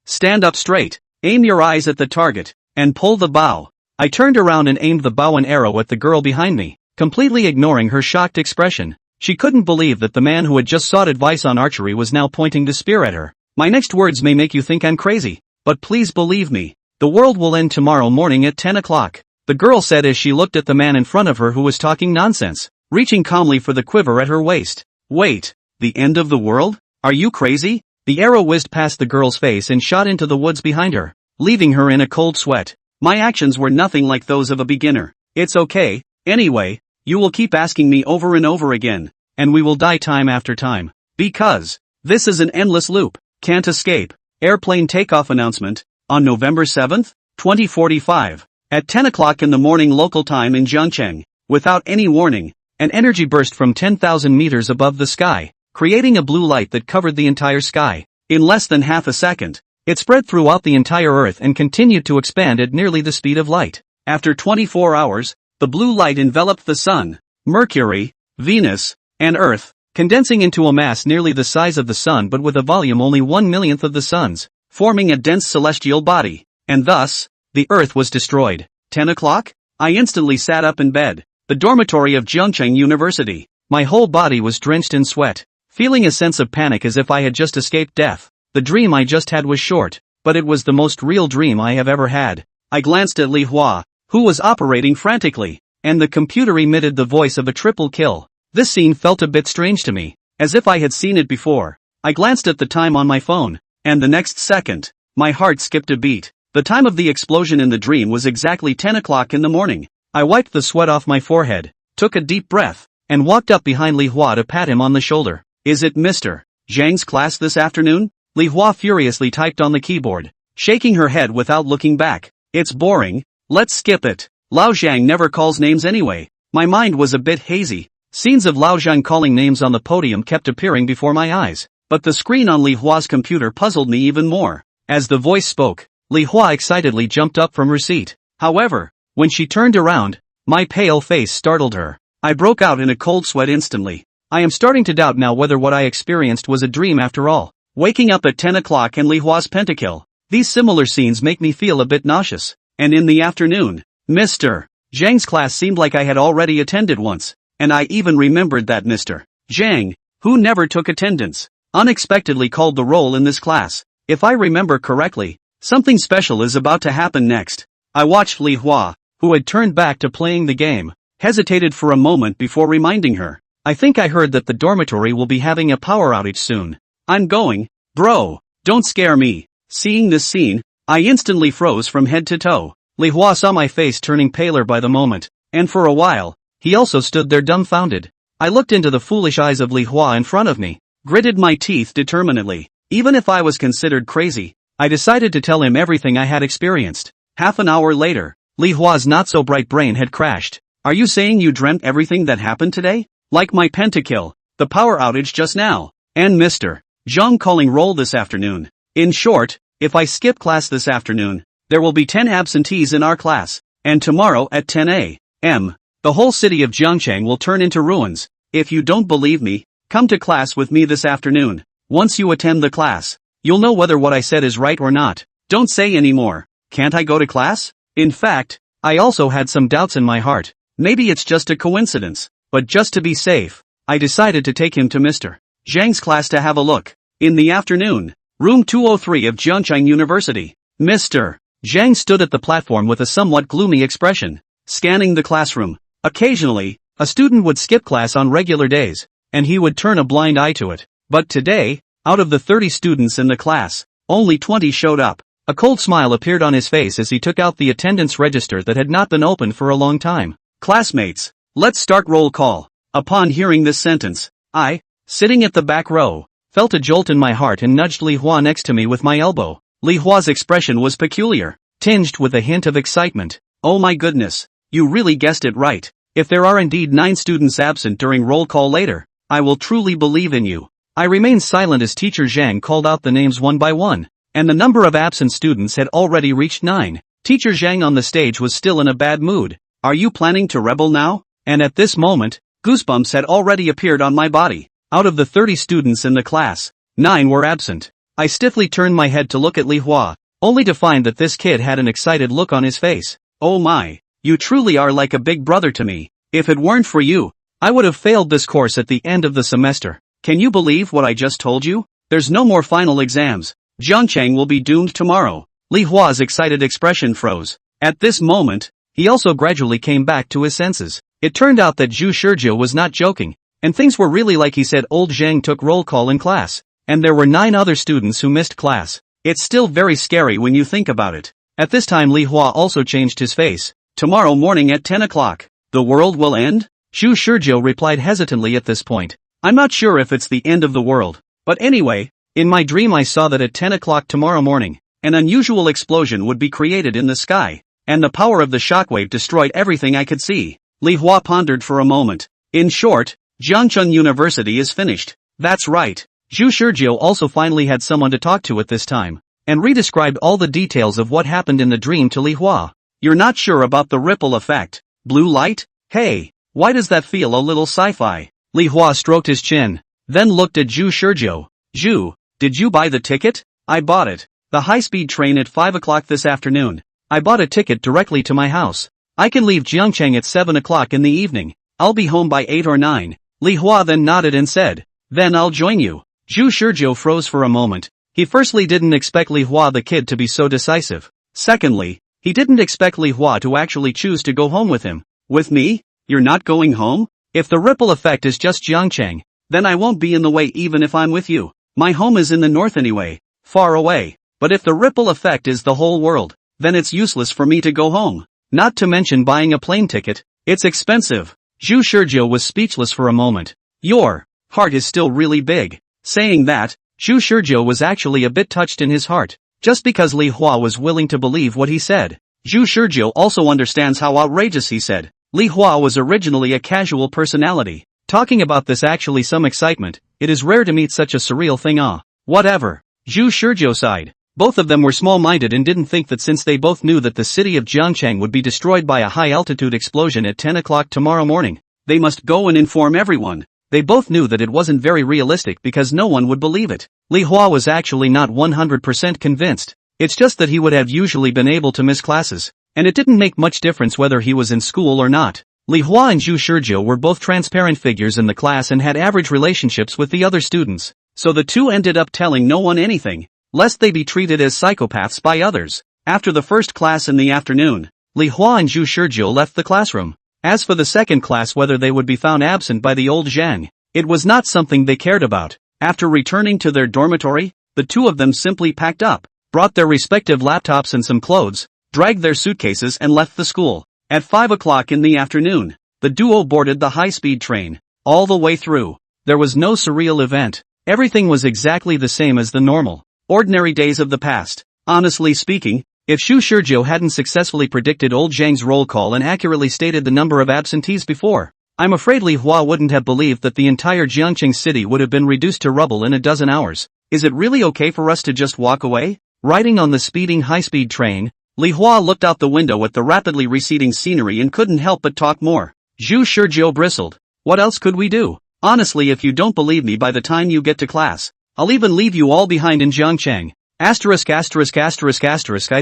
Stand up straight, aim your eyes at the target, and pull the bow. I turned around and aimed the bow and arrow at the girl behind me, completely ignoring her shocked expression. She couldn't believe that the man who had just sought advice on archery was now pointing the spear at her. My next words may make you think I'm crazy, but please believe me. The world will end tomorrow morning at 10 o'clock. The girl said as she looked at the man in front of her who was talking nonsense, reaching calmly for the quiver at her waist. Wait, the end of the world? Are you crazy? The arrow whizzed past the girl's face and shot into the woods behind her, leaving her in a cold sweat. My actions were nothing like those of a beginner. It's okay, anyway, you will keep asking me over and over again, and we will die time after time. Because this is an endless loop. Can't escape. Airplane takeoff announcement, on November 7th, 2045, at 10 o'clock in the morning local time in Zhangcheng. Without any warning, an energy burst from 10,000 meters above the sky, creating a blue light that covered the entire sky. In less than half a second, it spread throughout the entire Earth and continued to expand at nearly the speed of light. After 24 hours, the blue light enveloped the Sun, Mercury, Venus, and Earth, condensing into a mass nearly the size of the Sun but with a volume only 1/millionth of the Sun's, forming a dense celestial body. And thus, the Earth was destroyed. 10 o'clock? I instantly sat up in bed. The dormitory of Zhangcheng University. My whole body was drenched in sweat, feeling a sense of panic as if I had just escaped death. The dream I just had was short, but it was the most real dream I have ever had. I glanced at Li Hua, who was operating frantically, and the computer emitted the voice of a triple kill. This scene felt a bit strange to me, as if I had seen it before. I glanced at the time on my phone, and the next second, my heart skipped a beat. The time of the explosion in the dream was exactly 10 o'clock in the morning. I wiped the sweat off my forehead, took a deep breath, and walked up behind Li Hua to pat him on the shoulder. Is it Mr. Zhang's class this afternoon? Li Hua furiously typed on the keyboard, shaking her head without looking back. It's boring, let's skip it. Lao Zhang never calls names anyway. My mind was a bit hazy. Scenes of Lao Zhang calling names on the podium kept appearing before my eyes, but the screen on Li Hua's computer puzzled me even more. As the voice spoke, Li Hua excitedly jumped up from her seat. However, when she turned around, my pale face startled her. I broke out in a cold sweat instantly. I am starting to doubt now whether what I experienced was a dream after all. Waking up at 10 o'clock and Li Hua's pentakill. These similar scenes make me feel a bit nauseous. And in the afternoon, Mr. Zhang's class seemed like I had already attended once. And I even remembered that Mr. Zhang, who never took attendance, unexpectedly called the roll in this class. If I remember correctly, something special is about to happen next. I watched Li Hua, who had turned back to playing the game, hesitated for a moment before reminding her. I think I heard that the dormitory will be having a power outage soon. I'm going, bro, don't scare me. Seeing this scene, I instantly froze from head to toe. Li Hua saw my face turning paler by the moment, and for a while, he also stood there dumbfounded. I looked into the foolish eyes of Li Hua in front of me, gritted my teeth determinedly. Even if I was considered crazy, I decided to tell him everything I had experienced. Half an hour later, Li Hua's not-so-bright brain had crashed. Are you saying you dreamt everything that happened today? Like my pentakill, the power outage just now, and Mr. Zhang calling roll this afternoon. In short, if I skip class this afternoon, there will be 10 absentees in our class, and tomorrow at 10 a.m., the whole city of Zhangcheng will turn into ruins. If you don't believe me, come to class with me this afternoon. Once you attend the class, you'll know whether what I said is right or not. Don't say any more. Can't I go to class? In fact, I also had some doubts in my heart. Maybe it's just a coincidence, but just to be safe, I decided to take him to Mr. Zhang's class to have a look. In the afternoon, room 203 of Zhangcheng University. Mr. Zhang stood at the platform with a somewhat gloomy expression, scanning the classroom. Occasionally, a student would skip class on regular days, and he would turn a blind eye to it. But today, out of the 30 students in the class, only 20 showed up. A cold smile appeared on his face as he took out the attendance register that had not been opened for a long time. Classmates, let's start roll call. Upon hearing this sentence, I, sitting at the back row, felt a jolt in my heart and nudged Li Hua next to me with my elbow. Li Hua's expression was peculiar, tinged with a hint of excitement. Oh my goodness, you really guessed it right. If there are indeed 9 students absent during roll call later, I will truly believe in you. I remained silent as Teacher Zhang called out the names one by one, and the number of absent students had already reached 9. Teacher Zhang on the stage was still in a bad mood. Are you planning to rebel now? And at this moment, goosebumps had already appeared on my body. Out of the 30 students in the class, 9 were absent. I stiffly turned my head to look at Li Hua, only to find that this kid had an excited look on his face. Oh my, you truly are like a big brother to me. If it weren't for you, I would have failed this course at the end of the semester. Can you believe what I just told you? There's no more final exams. Jiangcheng will be doomed tomorrow. Li Hua's excited expression froze. At this moment, he also gradually came back to his senses. It turned out that Zhu Shizhou was not joking, and things were really like he said. Old Zhang took roll call in class, and there were 9 other students who missed class. It's still very scary when you think about it. At this time Li Hua also changed his face. Tomorrow morning at 10 o'clock, the world will end? Zhu Shizhou replied hesitantly at this point. I'm not sure if it's the end of the world, but anyway, in my dream I saw that at 10 o'clock tomorrow morning, an unusual explosion would be created in the sky, and the power of the shockwave destroyed everything I could see. Li Hua pondered for a moment. In short, Jiangcheng University is finished. That's right. Zhu Shizhou also finally had someone to talk to at this time, and re-described all the details of what happened in the dream to Li Hua. You're not sure about the ripple effect? Blue light? Hey, why does that feel a little sci-fi? Li Hua stroked his chin, then looked at Zhu Shizhou. Zhu, did you buy the ticket? I bought it. The high-speed train at 5 o'clock this afternoon. I bought a ticket directly to my house. I can leave Jiangcheng at 7 o'clock in the evening. I'll be home by 8 or 9. Li Hua then nodded and said, then I'll join you. Zhu Shizhou froze for a moment. He firstly didn't expect Li Hua the kid to be so decisive. Secondly, he didn't expect Li Hua to actually choose to go home with him. With me? You're not going home? If the ripple effect is just Jiangcheng, then I won't be in the way even if I'm with you. My home is in the north anyway, far away. But if the ripple effect is the whole world, then it's useless for me to go home. Not to mention buying a plane ticket. It's expensive. Zhu Shizhou was speechless for a moment. Your heart is still really big. Saying that, Zhu Shizhou was actually a bit touched in his heart, just because Li Hua was willing to believe what he said. Zhu Shizhou also understands how outrageous he said. Li Hua was originally a casual personality. Talking about this actually some excitement. It is rare to meet such a surreal thing. Whatever. Zhu Shizhou sighed. Both of them were small-minded and didn't think that since they both knew that the city of Jiangcheng would be destroyed by a high-altitude explosion at 10 o'clock tomorrow morning, they must go and inform everyone. They both knew that it wasn't very realistic because no one would believe it. Li Hua was actually not 100% convinced. It's just that he would have usually been able to miss classes, and it didn't make much difference whether he was in school or not. Li Hua and Zhu Shizhou were both transparent figures in the class and had average relationships with the other students, so the two ended up telling no one anything, lest they be treated as psychopaths by others. After the first class in the afternoon, Li Hua and Zhu Shizhou left the classroom. As for the second class, whether they would be found absent by the old Zhang, it was not something they cared about. After returning to their dormitory, the two of them simply packed up, brought their respective laptops and some clothes, dragged their suitcases and left the school. At 5 o'clock in the afternoon, the duo boarded the high-speed train. All the way through, there was no surreal event. Everything was exactly the same as the normal, ordinary days of the past. Honestly speaking, if Zhu Shizhou hadn't successfully predicted old Zhang's roll call and accurately stated the number of absentees before, I'm afraid Li Hua wouldn't have believed that the entire Jiangcheng city would have been reduced to rubble in a dozen hours. Is it really okay for us to just walk away? Riding on the speeding high-speed train, Li Hua looked out the window at the rapidly receding scenery and couldn't help but talk more. Zhu Shizhou bristled. What else could we do? Honestly, if you don't believe me by the time you get to class, I'll even leave you all behind in Jiangcheng. I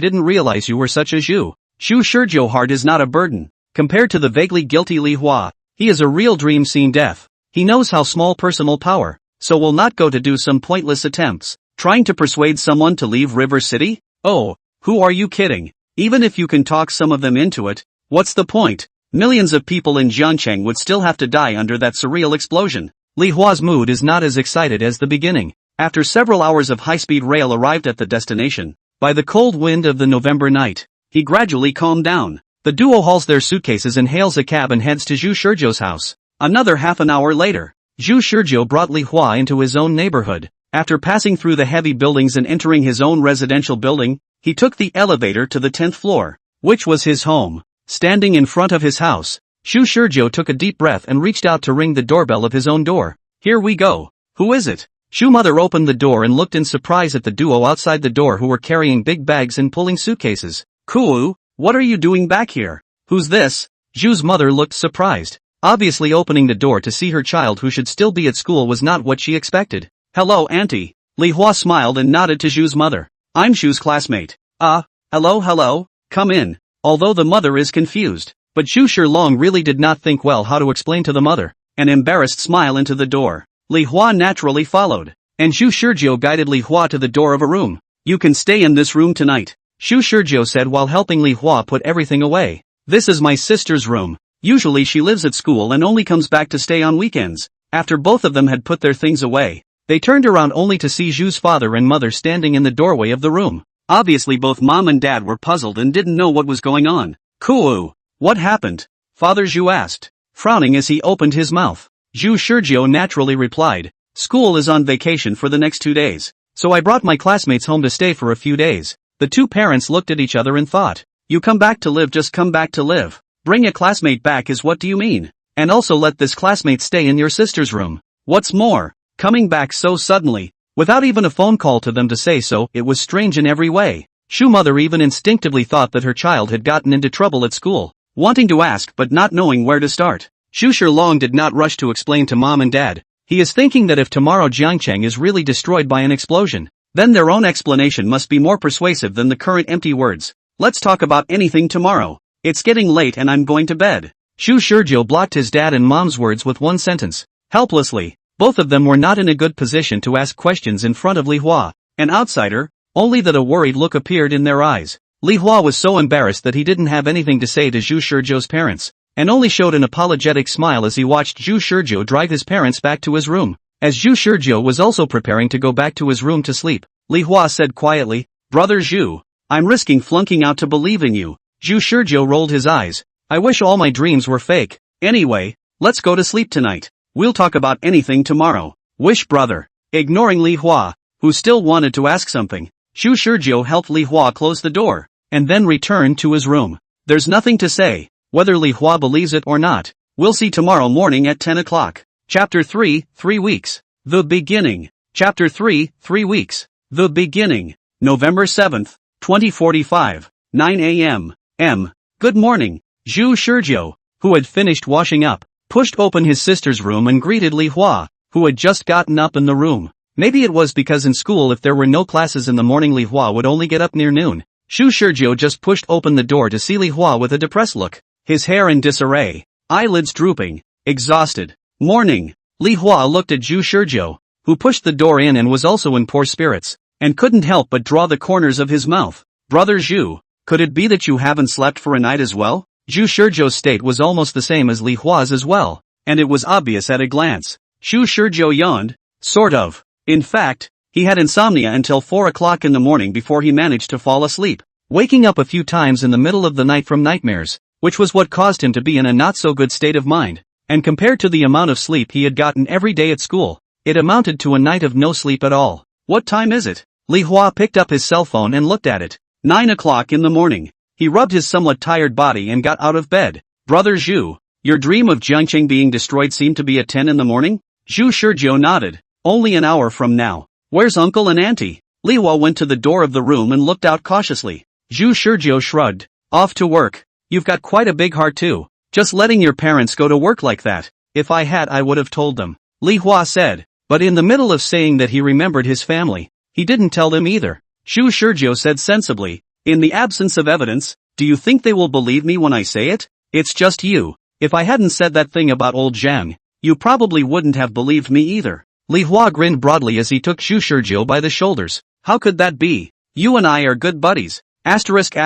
didn't realize you were such a Zhu. Zhu Shizhou heart is not a burden. Compared to the vaguely guilty Li Hua, he is a real dream scene death. He knows how small personal power, so will not go to do some pointless attempts, trying to persuade someone to leave River City? Oh, who are you kidding? Even if you can talk some of them into it, what's the point? Millions of people in Jiangcheng would still have to die under that surreal explosion. Li Hua's mood is not as excited as the beginning. After several hours of high-speed rail arrived at the destination, by the cold wind of the November night, he gradually calmed down. The duo hauls their suitcases and hails a cab and heads to Zhu Shizhou's house. Another half an hour later, Zhu Shizhou brought Li Hua into his own neighborhood. After passing through the heavy buildings and entering his own residential building, he took the elevator to the 10th floor, which was his home. Standing in front of his house, Zhu Shizhou took a deep breath and reached out to ring the doorbell of his own door. Here we go. Who is it? Zhu mother opened the door and looked in surprise at the duo outside the door who were carrying big bags and pulling suitcases. Kuo, what are you doing back here? Who's this? Zhu's mother looked surprised. Obviously opening the door to see her child who should still be at school was not what she expected. Hello auntie. Li Hua smiled and nodded to Zhu's mother. I'm Zhu's classmate. Hello, come in. Although the mother is confused, but Zhu Shilong really did not think well how to explain to the mother. An embarrassed smile into the door. Li Hua naturally followed, and Zhu Shizhou guided Li Hua to the door of a room. You can stay in this room tonight, Zhu Shizhou said while helping Li Hua put everything away. This is my sister's room. Usually she lives at school and only comes back to stay on weekends. After both of them had put their things away, they turned around only to see Zhu's father and mother standing in the doorway of the room. Obviously both mom and dad were puzzled and didn't know what was going on. Cool. What happened? Father Zhu asked, frowning as he opened his mouth. Zhu Shizhou naturally replied, school is on vacation for the next 2 days, so I brought my classmates home to stay for a few days. The two parents looked at each other and thought, you come back to live, just come back to live. Bring a classmate back is what do you mean? And also let this classmate stay in your sister's room. What's more, coming back so suddenly, without even a phone call to them to say so, it was strange in every way. Zhu mother even instinctively thought that her child had gotten into trouble at school, wanting to ask but not knowing where to start. Zhu Shilong did not rush to explain to mom and dad. He is thinking that if tomorrow Jiangcheng is really destroyed by an explosion, then their own explanation must be more persuasive than the current empty words. Let's talk about anything tomorrow. It's getting late and I'm going to bed. Zhu Shizhou blocked his dad and mom's words with one sentence. Helplessly, both of them were not in a good position to ask questions in front of Li Hua, an outsider, only that a worried look appeared in their eyes. Li Hua was so embarrassed that he didn't have anything to say to Zhu Shizhou's parents, and only showed an apologetic smile as he watched Zhu Shizhou drive his parents back to his room. As Zhu Shizhou was also preparing to go back to his room to sleep, Li Hua said quietly, Brother Zhu, I'm risking flunking out to believe in you. Zhu Shizhou rolled his eyes. I wish all my dreams were fake. Anyway, let's go to sleep tonight. We'll talk about anything tomorrow. Wish brother. Ignoring Li Hua, who still wanted to ask something, Zhu Shizhou helped Li Hua close the door, and then returned to his room. There's nothing to say, whether Li Hua believes it or not. We'll see tomorrow morning at 10 o'clock. Chapter 3, 3 weeks. The beginning. Chapter 3, 3 weeks. The beginning. November 7th, 2045, 9 a.m. Good morning. Zhu Shizhou, who had finished washing up, pushed open his sister's room and greeted Li Hua, who had just gotten up in the room. Maybe it was because in school if there were no classes in the morning Li Hua would only get up near noon. Zhu Shizhou just pushed open the door to see Li Hua with a depressed look, his hair in disarray, eyelids drooping, exhausted. Morning. Li Hua looked at Zhu Shizhou, who pushed the door in and was also in poor spirits, and couldn't help but draw the corners of his mouth. Brother Zhu, could it be that you haven't slept for a night as well? Zhu Shizhou's state was almost the same as Li Hua's as well, and it was obvious at a glance. Zhu Shizhou yawned, sort of. In fact, he had insomnia until 4 o'clock in the morning before he managed to fall asleep, waking up a few times in the middle of the night from nightmares, which was what caused him to be in a not-so-good state of mind. And compared to the amount of sleep he had gotten every day at school, it amounted to a night of no sleep at all. What time is it? Li Hua picked up his cell phone and looked at it. 9 o'clock in the morning. He rubbed his somewhat tired body and got out of bed. Brother Zhu, your dream of Jiangcheng being destroyed seemed to be at 10 in the morning? Zhu Shizhou nodded. Only an hour from now. Where's uncle and auntie? Li Hua went to the door of the room and looked out cautiously. Zhu Shizhou shrugged. Off to work. You've got quite a big heart too. Just letting your parents go to work like that. If I had I would have told them. Li Hua said. But in the middle of saying that he remembered his family, he didn't tell them either. Zhu Shizhou said sensibly, in the absence of evidence, do you think they will believe me when I say it? It's just you. If I hadn't said that thing about old Zhang, you probably wouldn't have believed me either. Li Hua grinned broadly as he took Zhu Shizhou by the shoulders. How could that be? You and I are good buddies. Asterisk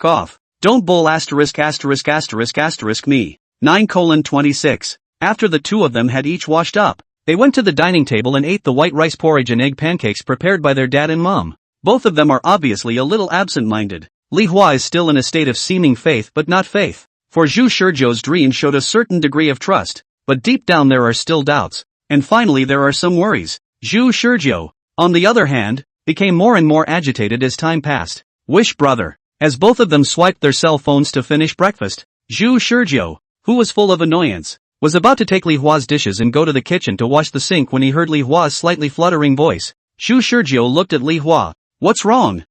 off. Don't bull asterisk me. 9:26. After the two of them had each washed up, they went to the dining table and ate the white rice porridge and egg pancakes prepared by their dad and mom. Both of them are obviously a little absent-minded. Li Hua is still in a state of seeming faith but not faith, for Zhu Shizhou's dream showed a certain degree of trust, but deep down there are still doubts, and finally there are some worries. Zhu Shizhou, on the other hand, became more and more agitated as time passed. Wish brother. As both of them swiped their cell phones to finish breakfast, Zhu Shizhou, who was full of annoyance, was about to take Li Hua's dishes and go to the kitchen to wash the sink when he heard Li Hua's slightly fluttering voice. Zhu Shizhou looked at Li Hua. What's wrong?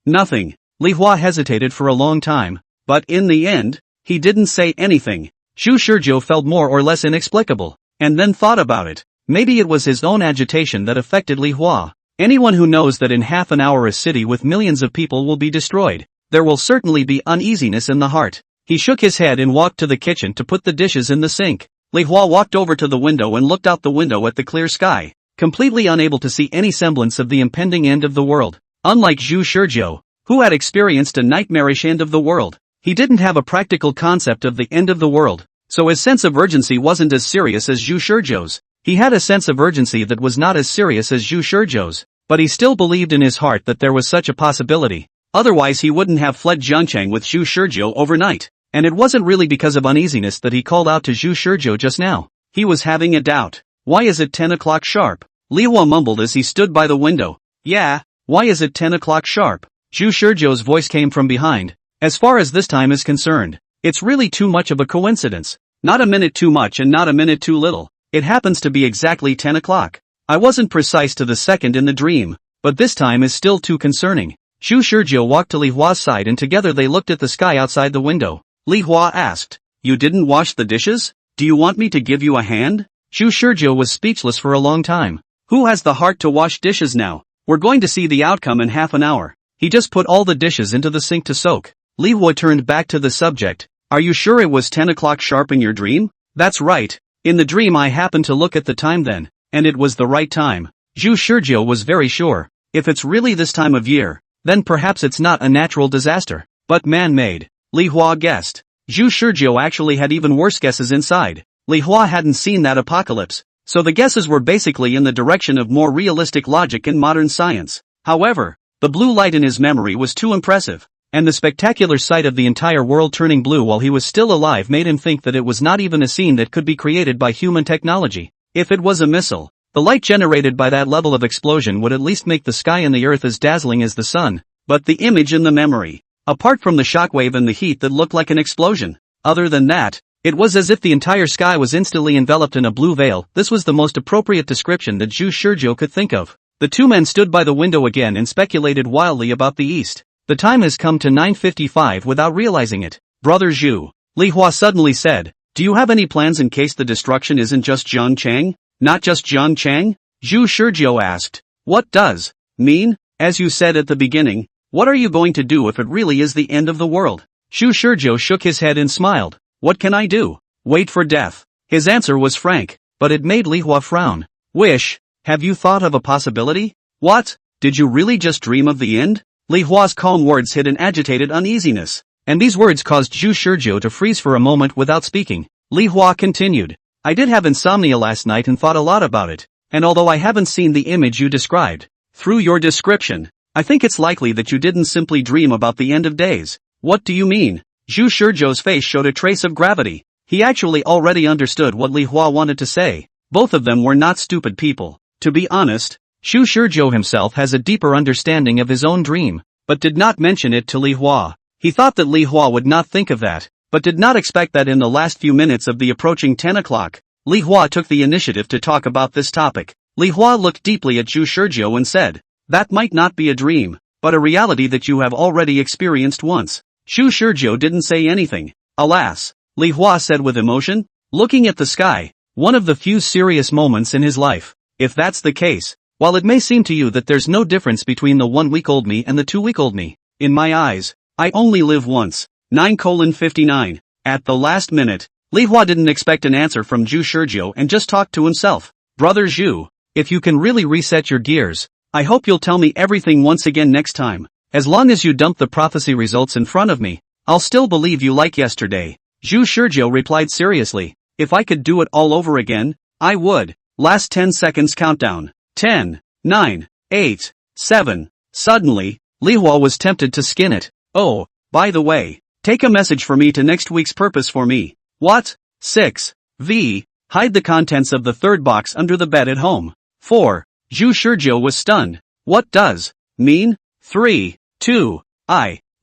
Nothing. Li Hua hesitated for a long time, but in the end, he didn't say anything. Zhu Shizhou felt more or less inexplicable, and then thought about it. Maybe it was his own agitation that affected Li Hua. Anyone who knows that in half an hour a city with millions of people will be destroyed, there will certainly be uneasiness in the heart. He shook his head and walked to the kitchen to put the dishes in the sink. Li Hua walked over to the window and looked out the window at the clear sky, completely unable to see any semblance of the impending end of the world. Unlike Zhu Shizhou, who had experienced a nightmarish end of the world, he didn't have a practical concept of the end of the world, so his sense of urgency wasn't as serious as Zhu Shizhou's. He had a sense of urgency that was not as serious as Zhu Shizhou's, but he still believed in his heart that there was such a possibility. Otherwise he wouldn't have fled Zhangcheng with Zhu Shizhou overnight. And it wasn't really because of uneasiness that he called out to Zhu Shizhou just now. He was having a doubt. Why is it 10 o'clock sharp? Li Hua mumbled as he stood by the window. Yeah, why is it 10 o'clock sharp? Zhu Shizhou's voice came from behind. As far as this time is concerned, it's really too much of a coincidence. Not a minute too much and not a minute too little. It happens to be exactly 10 o'clock. I wasn't precise to the second in the dream, but this time is still too concerning. Zhu Shizhou walked to Li Hua's side and together they looked at the sky outside the window. Li Hua asked, "You didn't wash the dishes? Do you want me to give you a hand?" Zhu Shizhou was speechless for a long time. Who has the heart to wash dishes now? We're going to see the outcome in half an hour. He just put all the dishes into the sink to soak. Li Hua turned back to the subject. Are you sure it was 10 o'clock sharp in your dream? That's right. In the dream I happened to look at the time then, and it was the right time. Zhu Shizhou was very sure. If it's really this time of year, then perhaps it's not a natural disaster, but man-made. Li Hua guessed. Zhu Shizhou actually had even worse guesses inside. Li Hua hadn't seen that apocalypse, so the guesses were basically in the direction of more realistic logic and modern science. However, the blue light in his memory was too impressive, and the spectacular sight of the entire world turning blue while he was still alive made him think that it was not even a scene that could be created by human technology. If it was a missile, the light generated by that level of explosion would at least make the sky and the earth as dazzling as the sun, but the image in the memory, apart from the shockwave and the heat that looked like an explosion, other than that, it was as if the entire sky was instantly enveloped in a blue veil. This was the most appropriate description that Zhu Shizhou could think of. The two men stood by the window again and speculated wildly about the east. The time has come to 9:55 without realizing it. Brother Zhu, Li Hua suddenly said, do you have any plans in case the destruction isn't just Zhangcheng? Not just Zhangcheng? Zhu Shizhou asked. What does mean? As you said at the beginning, what are you going to do if it really is the end of the world? Zhu Shizhou shook his head and smiled. What can I do? Wait for death. His answer was frank, but it made Li Hua frown. Wish, have you thought of a possibility? What? Did you really just dream of the end? Li Hua's calm words hid an agitated uneasiness, and these words caused Zhu Shizhou to freeze for a moment without speaking. Li Hua continued. I did have insomnia last night and thought a lot about it, and although I haven't seen the image you described, through your description, I think it's likely that you didn't simply dream about the end of days. What do you mean? Zhu Shizhou's face showed a trace of gravity. He actually already understood what Li Hua wanted to say. Both of them were not stupid people. To be honest, Zhu Shizhou himself has a deeper understanding of his own dream, but did not mention it to Li Hua. He thought that Li Hua would not think of that, but did not expect that in the last few minutes of the approaching 10 o'clock, Li Hua took the initiative to talk about this topic. Li Hua looked deeply at Zhu Shizhou and said, that might not be a dream, but a reality that you have already experienced once. Zhu Shizhou didn't say anything. Alas, Li Hua said with emotion, looking at the sky, one of the few serious moments in his life. If that's the case, while it may seem to you that there's no difference between the 1-week-old me and the 2-week-old me, in my eyes, I only live once. 9:59. At the last minute, Li Hua didn't expect an answer from Zhu Shizhou and just talked to himself. Brother Zhu, if you can really reset your gears, I hope you'll tell me everything once again next time. As long as you dump the prophecy results in front of me, I'll still believe you like yesterday. Zhu Shizhou replied seriously. If I could do it all over again, I would. Last 10 seconds countdown. 10, 9, 8, 7. Suddenly, Li Hua was tempted to skin it. Oh, by the way, take a message for me to next week's purpose for me. What? 6. V. Hide the contents of the third box under the bed at home. 4. Zhu Shizhou was stunned. What does mean? 3, 2.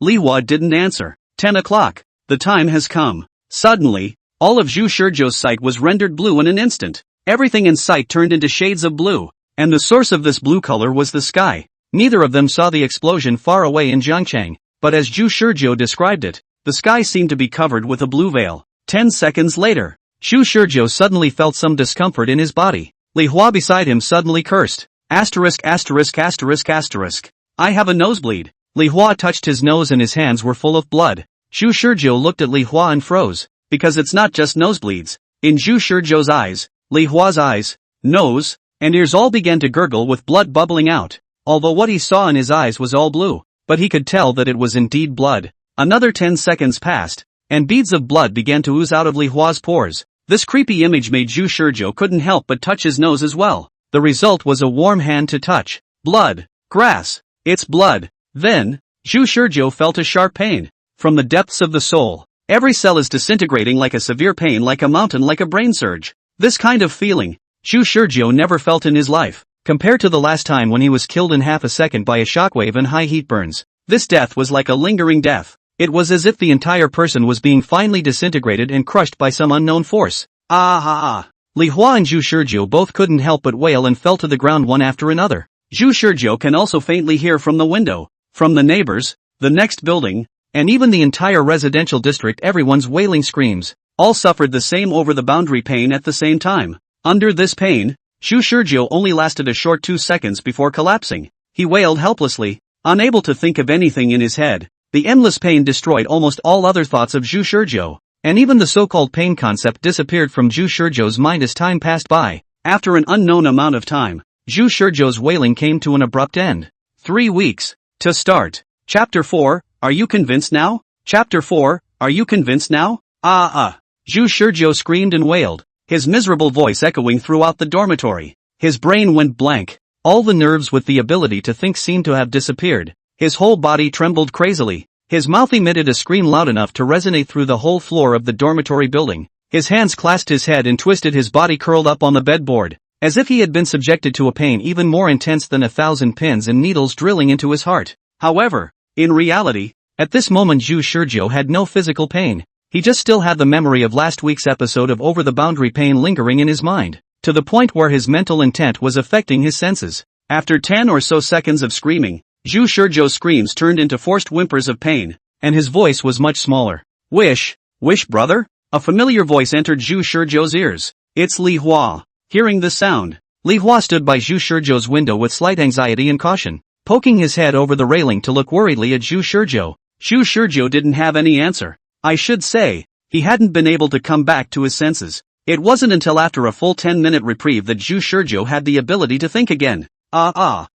Li Hua didn't answer. 10 o'clock. The time has come. Suddenly, all of Zhu Shizhou's sight was rendered blue in an instant. Everything in sight turned into shades of blue, and the source of this blue color was the sky. Neither of them saw the explosion far away in Zhangcheng, but as Zhu Shizhou described it, the sky seemed to be covered with a blue veil. 10 seconds later, Zhu Shizhou suddenly felt some discomfort in his body. Li Hua beside him suddenly cursed. Asterisk asterisk asterisk asterisk. I have a nosebleed. Li Hua touched his nose and his hands were full of blood. Zhu Shizhou looked at Li Hua and froze. Because it's not just nosebleeds. In Zhu Shizhou's eyes, Li Hua's eyes, nose, and ears all began to gurgle with blood bubbling out. Although what he saw in his eyes was all blue, but he could tell that it was indeed blood. Another 10 seconds passed, and beads of blood began to ooze out of Li Hua's pores. This creepy image made Zhu Shizhou couldn't help but touch his nose as well. The result was a warm hand to touch. Blood. Grass. It's blood. Then, Zhu Shizhou felt a sharp pain. From the depths of the soul. Every cell is disintegrating like a severe pain, like a mountain, like a brain surge. This kind of feeling, Zhu Shizhou never felt in his life. Compared to the last time when he was killed in half a second by a shockwave and high heat burns, this death was like a lingering death. It was as if the entire person was being finely disintegrated and crushed by some unknown force. Ah ha ah. Li Hua and Zhu Shizhou both couldn't help but wail and fell to the ground one after another. Zhu Shizhou can also faintly hear from the window, from the neighbors, the next building, and even the entire residential district. Everyone's wailing screams. All suffered the same over the boundary pain at the same time. Under this pain, Zhu Shizhou only lasted a short 2 seconds before collapsing. He wailed helplessly, unable to think of anything in his head. The endless pain destroyed almost all other thoughts of Zhu Shizhou, and even the so-called pain concept disappeared from Zhu Shizhou's mind as time passed by. After an unknown amount of time, Zhu Shizhou's wailing came to an abrupt end. 3 weeks. To start. Chapter 4, Are you convinced now? Chapter 4, Are you convinced now? Zhu Shizhou screamed and wailed, his miserable voice echoing throughout the dormitory. His brain went blank. All the nerves with the ability to think seemed to have disappeared. His whole body trembled crazily. His mouth emitted a scream loud enough to resonate through the whole floor of the dormitory building. His hands clasped his head and twisted, his body curled up on the bedboard, as if he had been subjected to a pain even more intense than 1,000 pins and needles drilling into his heart. However, in reality, at this moment Zhu Shizhou had no physical pain. He just still had the memory of last week's episode of Over the Boundary pain lingering in his mind, to the point where his mental intent was affecting his senses. After 10 or so seconds of screaming, Zhu Shizhou's screams turned into forced whimpers of pain, and his voice was much smaller. Wish brother? A familiar voice entered Zhu Shizhou's ears. It's Li Hua. Hearing the sound, Li Hua stood by Zhu Shizhou's window with slight anxiety and caution, poking his head over the railing to look worriedly at Zhu Shizhou. Zhu Shizhou didn't have any answer. I should say, he hadn't been able to come back to his senses. It wasn't until after a full 10-minute reprieve that Zhu Shizhou had the ability to think again. Ha!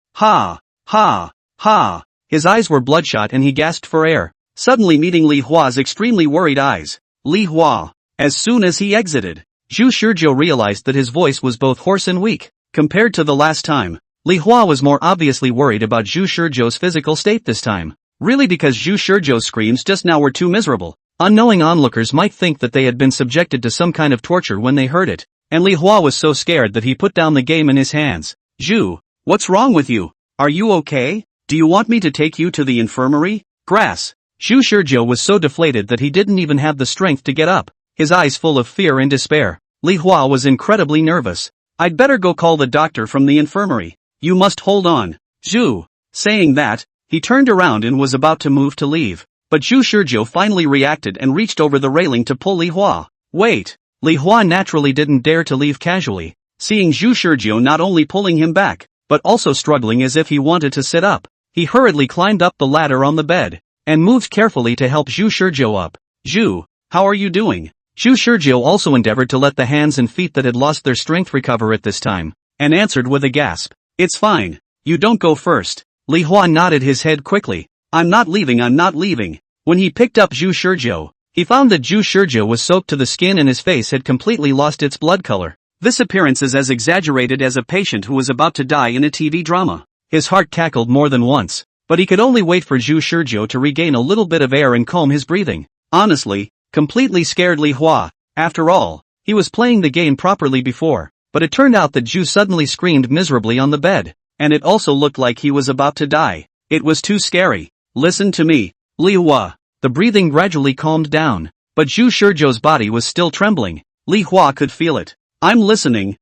His eyes were bloodshot and he gasped for air, suddenly meeting Li Hua's extremely worried eyes. Li Hua. As soon as he exited, Zhu Shizhou realized that his voice was both hoarse and weak. Compared to the last time, Li Hua was more obviously worried about Zhu Shizhou's physical state this time. Really, because Zhu Shizhou's screams just now were too miserable. Unknowing onlookers might think that they had been subjected to some kind of torture when they heard it, and Li Hua was so scared that he put down the game in his hands. Zhu, what's wrong with you? Are you okay? Do you want me to take you to the infirmary? Grass. Zhu Shizhou was so deflated that he didn't even have the strength to get up, his eyes full of fear and despair. Li Hua was incredibly nervous. I'd better go call the doctor from the infirmary. You must hold on. Zhu. Saying that, he turned around and was about to move to leave. But Zhu Shizhou finally reacted and reached over the railing to pull Li Hua. Wait. Li Hua naturally didn't dare to leave casually, seeing Zhu Shizhou not only pulling him back, but also struggling as if he wanted to sit up. He hurriedly climbed up the ladder on the bed, and moved carefully to help Zhu Shizhou up. Zhu, how are you doing? Zhu Shizhou also endeavored to let the hands and feet that had lost their strength recover at this time, and answered with a gasp. It's fine. You don't go first. Li Hua nodded his head quickly. I'm not leaving. When he picked up Zhu Shizhou, he found that Zhu Shizhou was soaked to the skin and his face had completely lost its blood color. This appearance is as exaggerated as a patient who was about to die in a TV drama. His heart cackled more than once, but he could only wait for Zhu Shizhou to regain a little bit of air and calm his breathing. Honestly, completely scared Li Hua. After all, he was playing the game properly before, but it turned out that Zhu suddenly screamed miserably on the bed, and it also looked like he was about to die. It was too scary. Listen to me, Li Hua. The breathing gradually calmed down, but Zhu Shizhou's body was still trembling. Li Hua could feel it. I'm listening.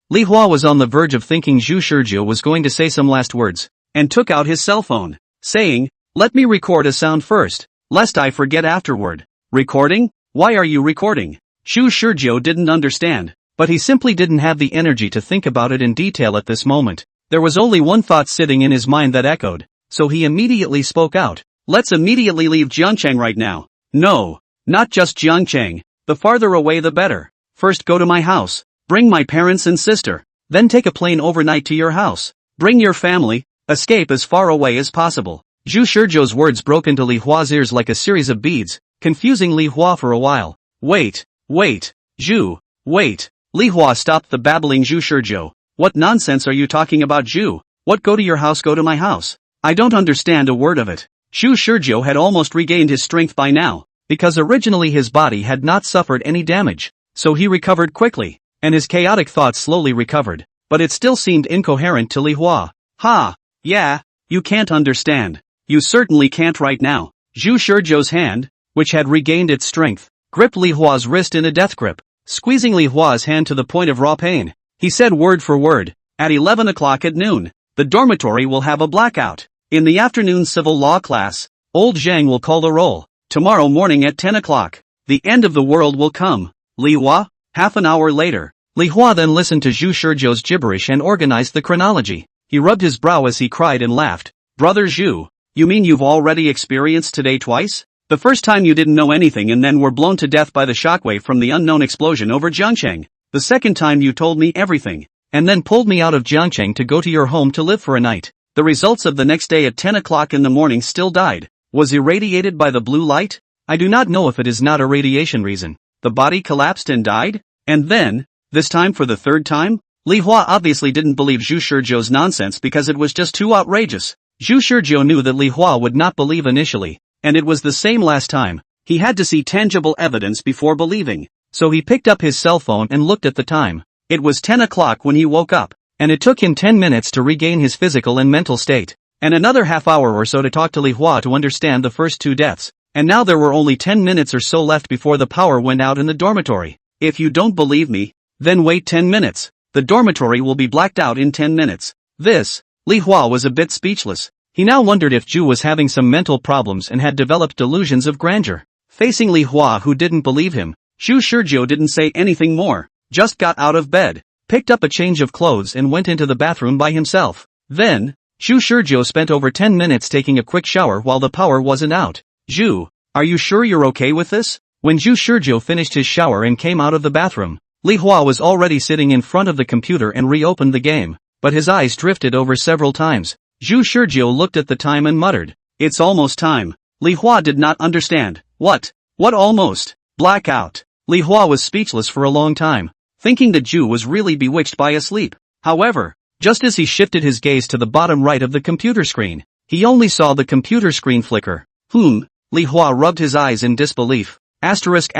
Li Hua was on the verge of thinking Zhu Shizhou was going to say some last words, and took out his cell phone, saying, let me record a sound first, lest I forget afterward. Recording? Why are you recording? Zhu Shizhou didn't understand. but he simply didn't have the energy to think about it in detail at this moment. There was only one thought sitting in his mind that echoed, so he immediately spoke out. Let's immediately leave Jiangcheng right now. No, not just Jiangcheng, the farther away the better. First go to my house, bring my parents and sister, then take a plane overnight to your house. Bring your family, escape as far away as possible. Zhu Shizhou's words broke into Li Hua's ears like a series of beads, confusing Li Hua for a while. Wait, Zhu, wait. Li Hua stopped the babbling Zhu Shizhou. What nonsense are you talking about, Zhu? What go to your house, go to my house? I don't understand a word of it. Zhu Shizhou had almost regained his strength by now, because originally his body had not suffered any damage, so he recovered quickly, and his chaotic thoughts slowly recovered, but it still seemed incoherent to Li Hua. Ha, yeah, you can't understand. You certainly can't right now. Zhu Shizhou's hand, which had regained its strength, gripped Li Hua's wrist in a death grip, squeezing Li Hua's hand to the point of raw pain. He said word for word, at 11 o'clock at noon, the dormitory will have a blackout. In the afternoon civil law class, old Zhang will call the roll. Tomorrow morning at 10 o'clock, the end of the world will come. Li Hua, half an hour later. Li Hua then listened to Zhu Shizhou's gibberish and organized the chronology. He rubbed his brow as he cried and laughed. Brother Zhu, you mean you've already experienced today twice? The first time you didn't know anything and then were blown to death by the shockwave from the unknown explosion over Jiangcheng. The second time you told me everything, and then pulled me out of Jiangcheng to go to your home to live for a night. The results of the next day at 10 o'clock in the morning still died. Was irradiated by the blue light? I do not know if it is not a radiation reason. The body collapsed and died? And then, this time for the third time? Li Hua obviously didn't believe Zhu Shizhou's nonsense because it was just too outrageous. Zhu Shizhou knew that Li Hua would not believe initially, and it was the same last time. He had to see tangible evidence before believing, so he picked up his cell phone and looked at the time. It was 10 o'clock when he woke up, and it took him 10 minutes to regain his physical and mental state, and another half hour or so to talk to Li Hua to understand the first two deaths, and now there were only 10 minutes or so left before the power went out in the dormitory. If you don't believe me, then wait 10 minutes. The dormitory will be blacked out in 10 minutes. Li Hua was a bit speechless. He now wondered if Zhu was having some mental problems and had developed delusions of grandeur. Facing Li Hua, who didn't believe him, Zhu Shizhou didn't say anything more, just got out of bed, picked up a change of clothes and went into the bathroom by himself. Then, Zhu Shizhou spent over 10 minutes taking a quick shower while the power wasn't out. Zhu, are you sure you're okay with this? When Zhu Shizhou finished his shower and came out of the bathroom, Li Hua was already sitting in front of the computer and reopened the game, but his eyes drifted over several times. Zhu Shizhou looked at the time and muttered, "It's almost time." Li Hua did not understand. What almost? Blackout. Li Hua was speechless for a long time, thinking that Zhu was really bewitched by a sleep. However, just as he shifted his gaze to the bottom right of the computer screen, he only saw the computer screen flicker. Li Hua rubbed his eyes in disbelief. Asterisk.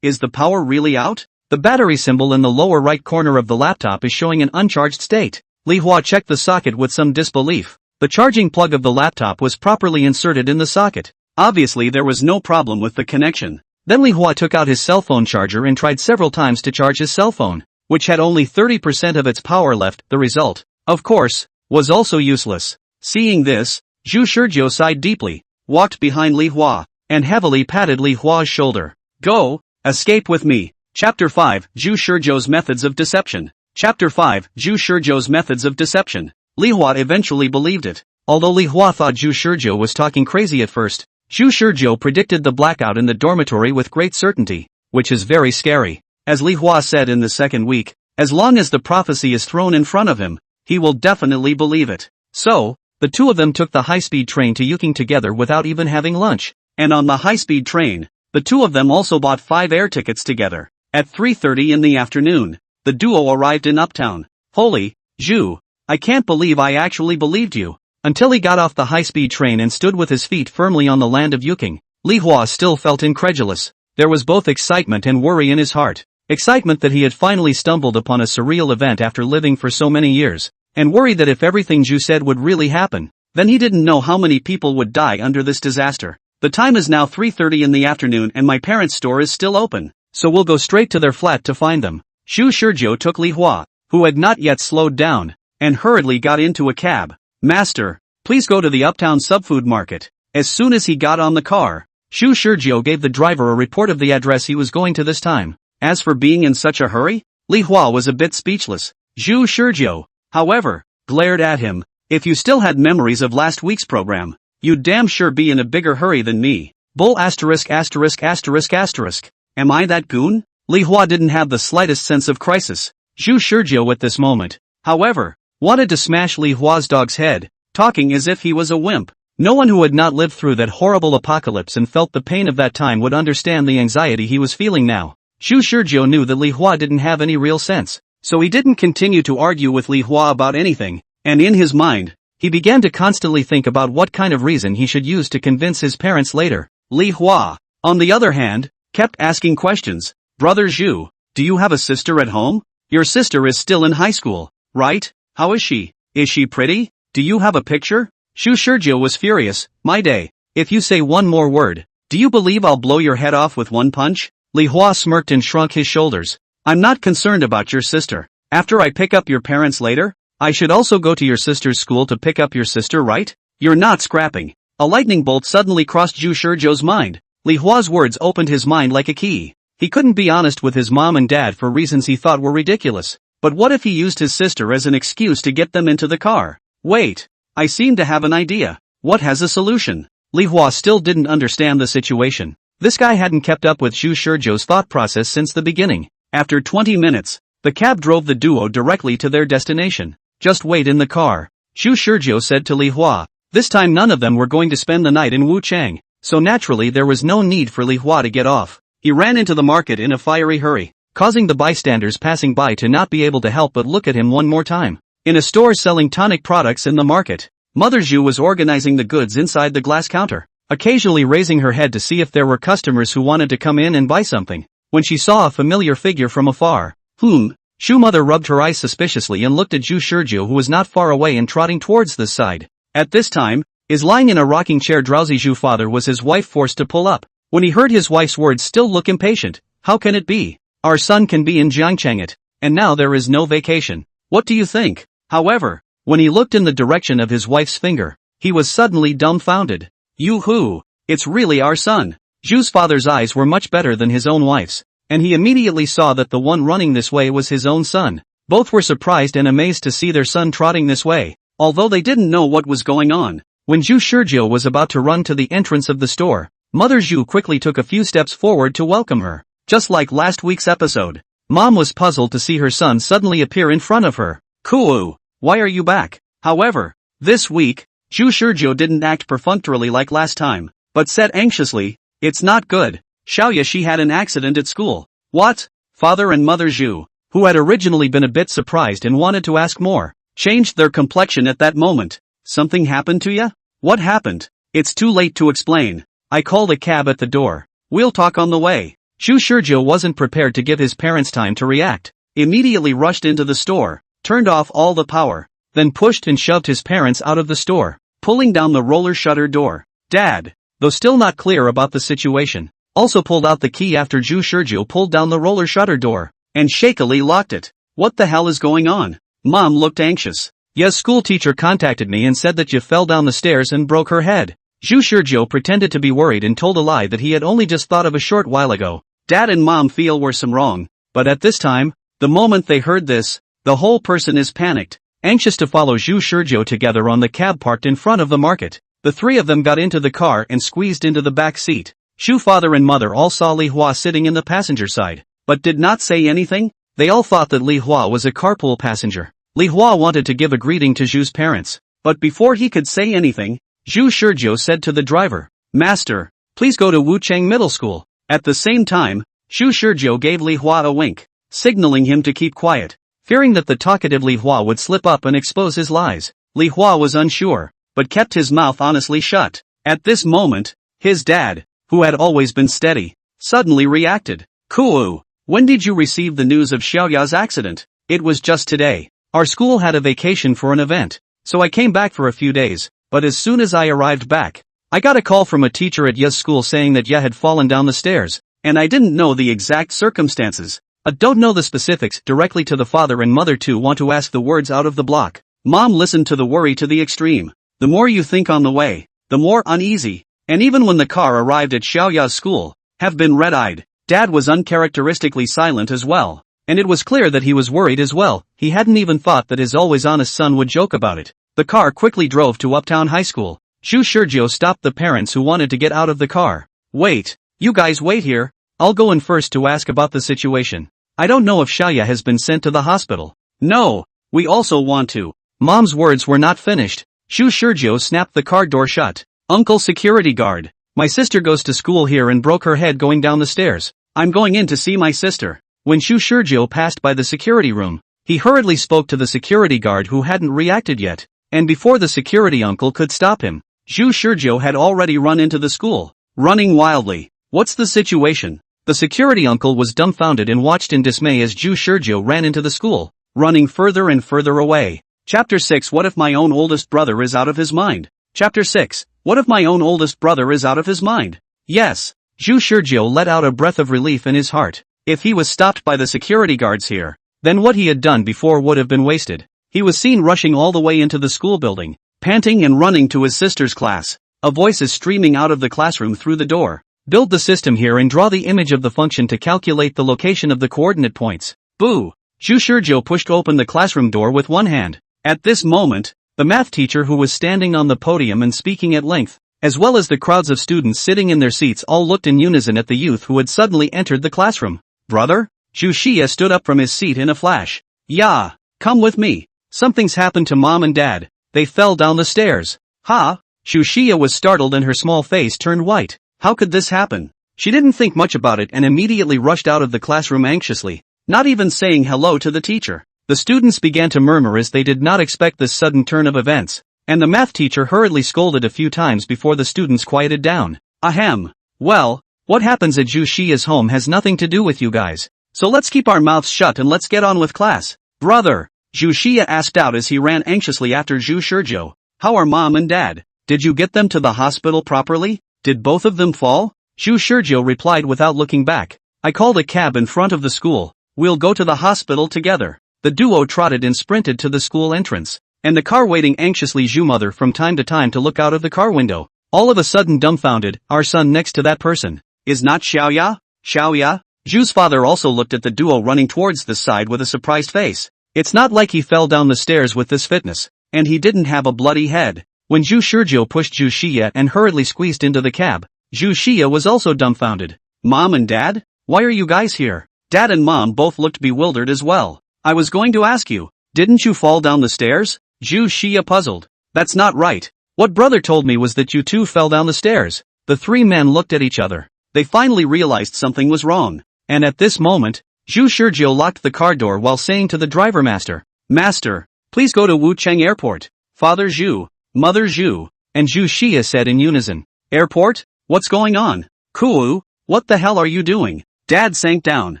Is the power really out? The battery symbol in the lower right corner of the laptop is showing an uncharged state. Li Hua checked the socket with some disbelief. The charging plug of the laptop was properly inserted in the socket. Obviously there was no problem with the connection. Then Li Hua took out his cell phone charger and tried several times to charge his cell phone, which had only 30% of its power left. The result, of course, was also useless. Seeing this, Zhu Shizhou sighed deeply, walked behind Li Hua, and heavily patted Li Hua's shoulder. Go, escape with me. Chapter 5, Zhu Shizhou's Methods of Deception. Chapter 5, Zhu Shizhou's Methods of Deception. Li Hua eventually believed it. Although Li Hua thought Zhu Shizhou was talking crazy at first, Zhu Shizhou predicted the blackout in the dormitory with great certainty, which is very scary. As Li Hua said in the second week, as long as the prophecy is thrown in front of him, he will definitely believe it. So, the two of them took the high-speed train to Yuking together without even having lunch. And on the high-speed train, the two of them also bought 5 air tickets together. At 3:30 in the afternoon, the duo arrived in Uptown. Holy, Zhu, I can't believe I actually believed you. Until he got off the high-speed train and stood with his feet firmly on the land of Yuking, Li Hua still felt incredulous. There was both excitement and worry in his heart. Excitement that he had finally stumbled upon a surreal event after living for so many years, and worry that if everything Zhu said would really happen, then he didn't know how many people would die under this disaster. The time is now 3:30 in the afternoon and my parents' store is still open, so we'll go straight to their flat to find them. Zhu Shizhou took Li Hua, who had not yet slowed down, and hurriedly got into a cab. Master, please go to the Uptown Subfood Market. As soon as he got on the car, Zhu Shizhou gave the driver a report of the address he was going to this time. As for being in such a hurry, Li Hua was a bit speechless. Zhu Shizhou, however, glared at him. If you still had memories of last week's program, you'd damn sure be in a bigger hurry than me. Bull asterisk asterisk asterisk asterisk. Am I that goon? Li Hua didn't have the slightest sense of crisis. Zhu Shizhou at this moment, however, wanted to smash Li Hua's dog's head, talking as if he was a wimp. No one who had not lived through that horrible apocalypse and felt the pain of that time would understand the anxiety he was feeling now. Zhu Shizhou knew that Li Hua didn't have any real sense, so he didn't continue to argue with Li Hua about anything, and in his mind, he began to constantly think about what kind of reason he should use to convince his parents later. Li Hua, on the other hand, kept asking questions. Brother Zhu, do you have a sister at home? Your sister is still in high school, right? How is she? Is she pretty? Do you have a picture? Zhu Shizhou was furious. My day, if you say one more word, do you believe I'll blow your head off with one punch? Li Hua smirked and shrunk his shoulders. I'm not concerned about your sister. After I pick up your parents later, I should also go to your sister's school to pick up your sister, right? You're not scrapping. A lightning bolt suddenly crossed Zhu Shizhou's mind. Li Hua's words opened his mind like a key. He couldn't be honest with his mom and dad for reasons he thought were ridiculous. But what if he used his sister as an excuse to get them into the car? Wait, I seem to have an idea. What has a solution? Li Hua still didn't understand the situation. This guy hadn't kept up with Zhu Shizhou's thought process since the beginning. After 20 minutes, the cab drove the duo directly to their destination. Just wait in the car, Zhu Shizhou said to Li Hua. This time none of them were going to spend the night in Wuchang, so naturally there was no need for Li Hua to get off. He ran into the market in a fiery hurry, causing the bystanders passing by to not be able to help but look at him one more time. In a store selling tonic products in the market, Mother Zhu was organizing the goods inside the glass counter, occasionally raising her head to see if there were customers who wanted to come in and buy something. When she saw a familiar figure from afar, Zhu Mother rubbed her eyes suspiciously and looked at Zhu Shizhou, who was not far away and trotting towards this side. At this time, is lying in a rocking chair drowsy Zhu father was his wife forced to pull up. When he heard his wife's words, still look impatient. How can it be? Our son can be in Jiangchang and now there is no vacation. What do you think? However, when he looked in the direction of his wife's finger, he was suddenly dumbfounded. Yoo-hoo, it's really our son. Zhu's father's eyes were much better than his own wife's, and he immediately saw that the one running this way was his own son. Both were surprised and amazed to see their son trotting this way, although they didn't know what was going on. When Zhu Shizhou was about to run to the entrance of the store, Mother Zhu quickly took a few steps forward to welcome her. Just like last week's episode, Mom was puzzled to see her son suddenly appear in front of her. Cool, why are you back? However, this week, Zhu Shizhou didn't act perfunctorily like last time, but said anxiously, it's not good. Xiaoya, she had an accident at school. What? Father and Mother Zhu, who had originally been a bit surprised and wanted to ask more, changed their complexion at that moment. Something happened to ya? What happened? It's too late to explain. I called a cab at the door. We'll talk on the way. Zhu Shizhou wasn't prepared to give his parents time to react. Immediately rushed into the store, turned off all the power, then pushed and shoved his parents out of the store, pulling down the roller shutter door. Dad, though still not clear about the situation, also pulled out the key after Zhu Shizhou pulled down the roller shutter door, and shakily locked it. What the hell is going on? Mom looked anxious. Ya's school teacher contacted me and said that Ya fell down the stairs and broke her head. Zhu Shizhou pretended to be worried and told a lie that he had only just thought of a short while ago. Dad and Mom feel were some wrong, but at this time, the moment they heard this, the whole person is panicked, anxious to follow Zhu Shizhou together on the cab parked in front of the market. The three of them got into the car and squeezed into the back seat. Zhu father and mother all saw Li Hua sitting in the passenger side, but did not say anything. They all thought that Li Hua was a carpool passenger. Li Hua wanted to give a greeting to Zhu's parents, but before he could say anything, Zhu Shizhou said to the driver, Master, please go to Wuchang Middle School. At the same time, Zhu Shizhou gave Li Hua a wink, signaling him to keep quiet. Fearing that the talkative Li Hua would slip up and expose his lies, Li Hua was unsure, but kept his mouth honestly shut. At this moment, his dad, who had always been steady, suddenly reacted. Kuo, when did you receive the news of Xiaoya's accident? It was just today. Our school had a vacation for an event, so I came back for a few days, but as soon as I arrived back, I got a call from a teacher at Ya's school saying that Ya had fallen down the stairs, and I didn't know the exact circumstances. I don't know the specifics. Directly to the father and mother too want to ask the words out of the block. Mom listened to the worry to the extreme. The more you think on the way, the more uneasy, and even when the car arrived at Xiaoya's school, have been red-eyed. Dad was uncharacteristically silent as well. And it was clear that he was worried as well. He hadn't even thought that his always honest son would joke about it. The car quickly drove to Uptown High School. Shu Shurjo stopped the parents who wanted to get out of the car. Wait, you guys wait here. I'll go in first to ask about the situation. I don't know if Xiaoya has been sent to the hospital. No, we also want to. Mom's words were not finished. Shu Shurjo snapped the car door shut. Uncle security guard. My sister goes to school here and broke her head going down the stairs. I'm going in to see my sister. When Shu Shurjo passed by the security room, he hurriedly spoke to the security guard who hadn't reacted yet. And before the security uncle could stop him, Shu Shurjo had already run into the school, running wildly. What's the situation? The security uncle was dumbfounded and watched in dismay as Shu Shurjo ran into the school, running further and further away. Chapter 6 What if my own oldest brother is out of his mind? Chapter 6 What if my own oldest brother is out of his mind? Yes. Shu Shurjo let out a breath of relief in his heart. If he was stopped by the security guards here, then what he had done before would have been wasted. He was seen rushing all the way into the school building, panting and running to his sister's class. A voice is streaming out of the classroom through the door. Build the system here and draw the image of the function to calculate the location of the coordinate points. Boo! Shu Shurjo pushed open the classroom door with one hand. At this moment, the math teacher who was standing on the podium and speaking at length, as well as the crowds of students sitting in their seats all looked in unison at the youth who had suddenly entered the classroom. Brother? Shu Shia stood up from his seat in a flash. Yeah, come with me. Something's happened to Mom and Dad. They fell down the stairs. Ha? Shu Shia was startled and her small face turned white. How could this happen? She didn't think much about it and immediately rushed out of the classroom anxiously, not even saying hello to the teacher. The students began to murmur as they did not expect this sudden turn of events, and the math teacher hurriedly scolded a few times before the students quieted down. Ahem. Well, what happens at Shu Shia's home has nothing to do with you guys. So let's keep our mouths shut and let's get on with class. Brother, Shu Shia asked out as he ran anxiously after Shu Shurjo. How are Mom and Dad? Did you get them to the hospital properly? Did both of them fall? Shu Shurjo replied without looking back. I called a cab in front of the school. We'll go to the hospital together. The duo trotted and sprinted to the school entrance, and the car waiting anxiously. Zhu mother from time to time to look out of the car window. All of a sudden dumbfounded, our son next to that person. Is not Xiaoya? Xiaoya? Zhu's father also looked at the duo running towards the side with a surprised face. It's not like he fell down the stairs with this fitness, and he didn't have a bloody head. When Shu Shurjo pushed Shu Shia and hurriedly squeezed into the cab, Shu Shia was also dumbfounded. Mom and Dad? Why are you guys here? Dad and Mom both looked bewildered as well. I was going to ask you, didn't you fall down the stairs? Shu Shia puzzled. That's not right. What brother told me was that you two fell down the stairs. The three men looked at each other. They finally realized something was wrong. And at this moment, Shu Shurjo locked the car door while saying to the driver master, Master, please go to Wucheng Airport. Father Zhu, Mother Zhu, and Shu Shia said in unison. Airport? What's going on? Kuo, what the hell are you doing? Dad sank down.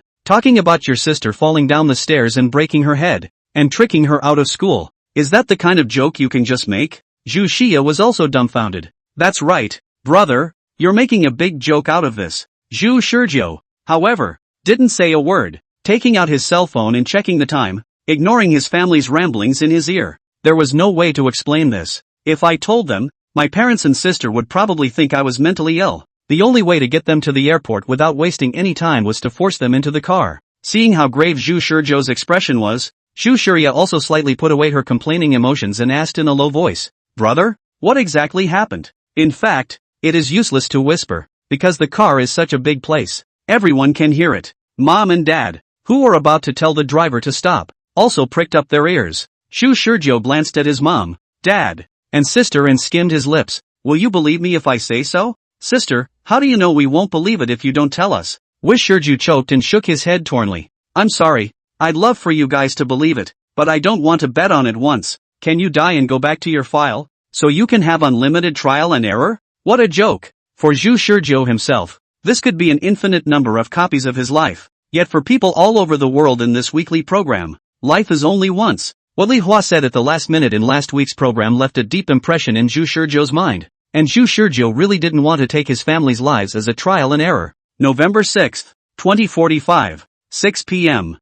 Talking about your sister falling down the stairs and breaking her head, and tricking her out of school. Is that the kind of joke you can just make? Shu Shia was also dumbfounded. That's right, brother, you're making a big joke out of this. Shu Shurjo, however, didn't say a word, taking out his cell phone and checking the time, ignoring his family's ramblings in his ear. There was no way to explain this. If I told them, my parents and sister would probably think I was mentally ill. The only way to get them to the airport without wasting any time was to force them into the car. Seeing how grave Shu Shurjo's expression was, Shu Shurya also slightly put away her complaining emotions and asked in a low voice, Brother, what exactly happened? In fact, it is useless to whisper, because the car is such a big place. Everyone can hear it. Mom and Dad, who were about to tell the driver to stop, also pricked up their ears. Shu Shurjo glanced at his mom, dad, and sister and skimmed his lips. Will you believe me if I say so? Sister, how do you know we won't believe it if you don't tell us? Wish Shurju choked and shook his head tornly. I'm sorry, I'd love for you guys to believe it, but I don't want to bet on it once. Can you die and go back to your file, so you can have unlimited trial and error? What a joke! For Zhu Shurjo himself, this could be an infinite number of copies of his life. Yet for people all over the world in this weekly program, life is only once. What Li Hua said at the last minute in last week's program left a deep impression in Zhu Shurjo's mind, and Zhu Shurjo really didn't want to take his family's lives as a trial and error. November 6, 2045, 6 p.m.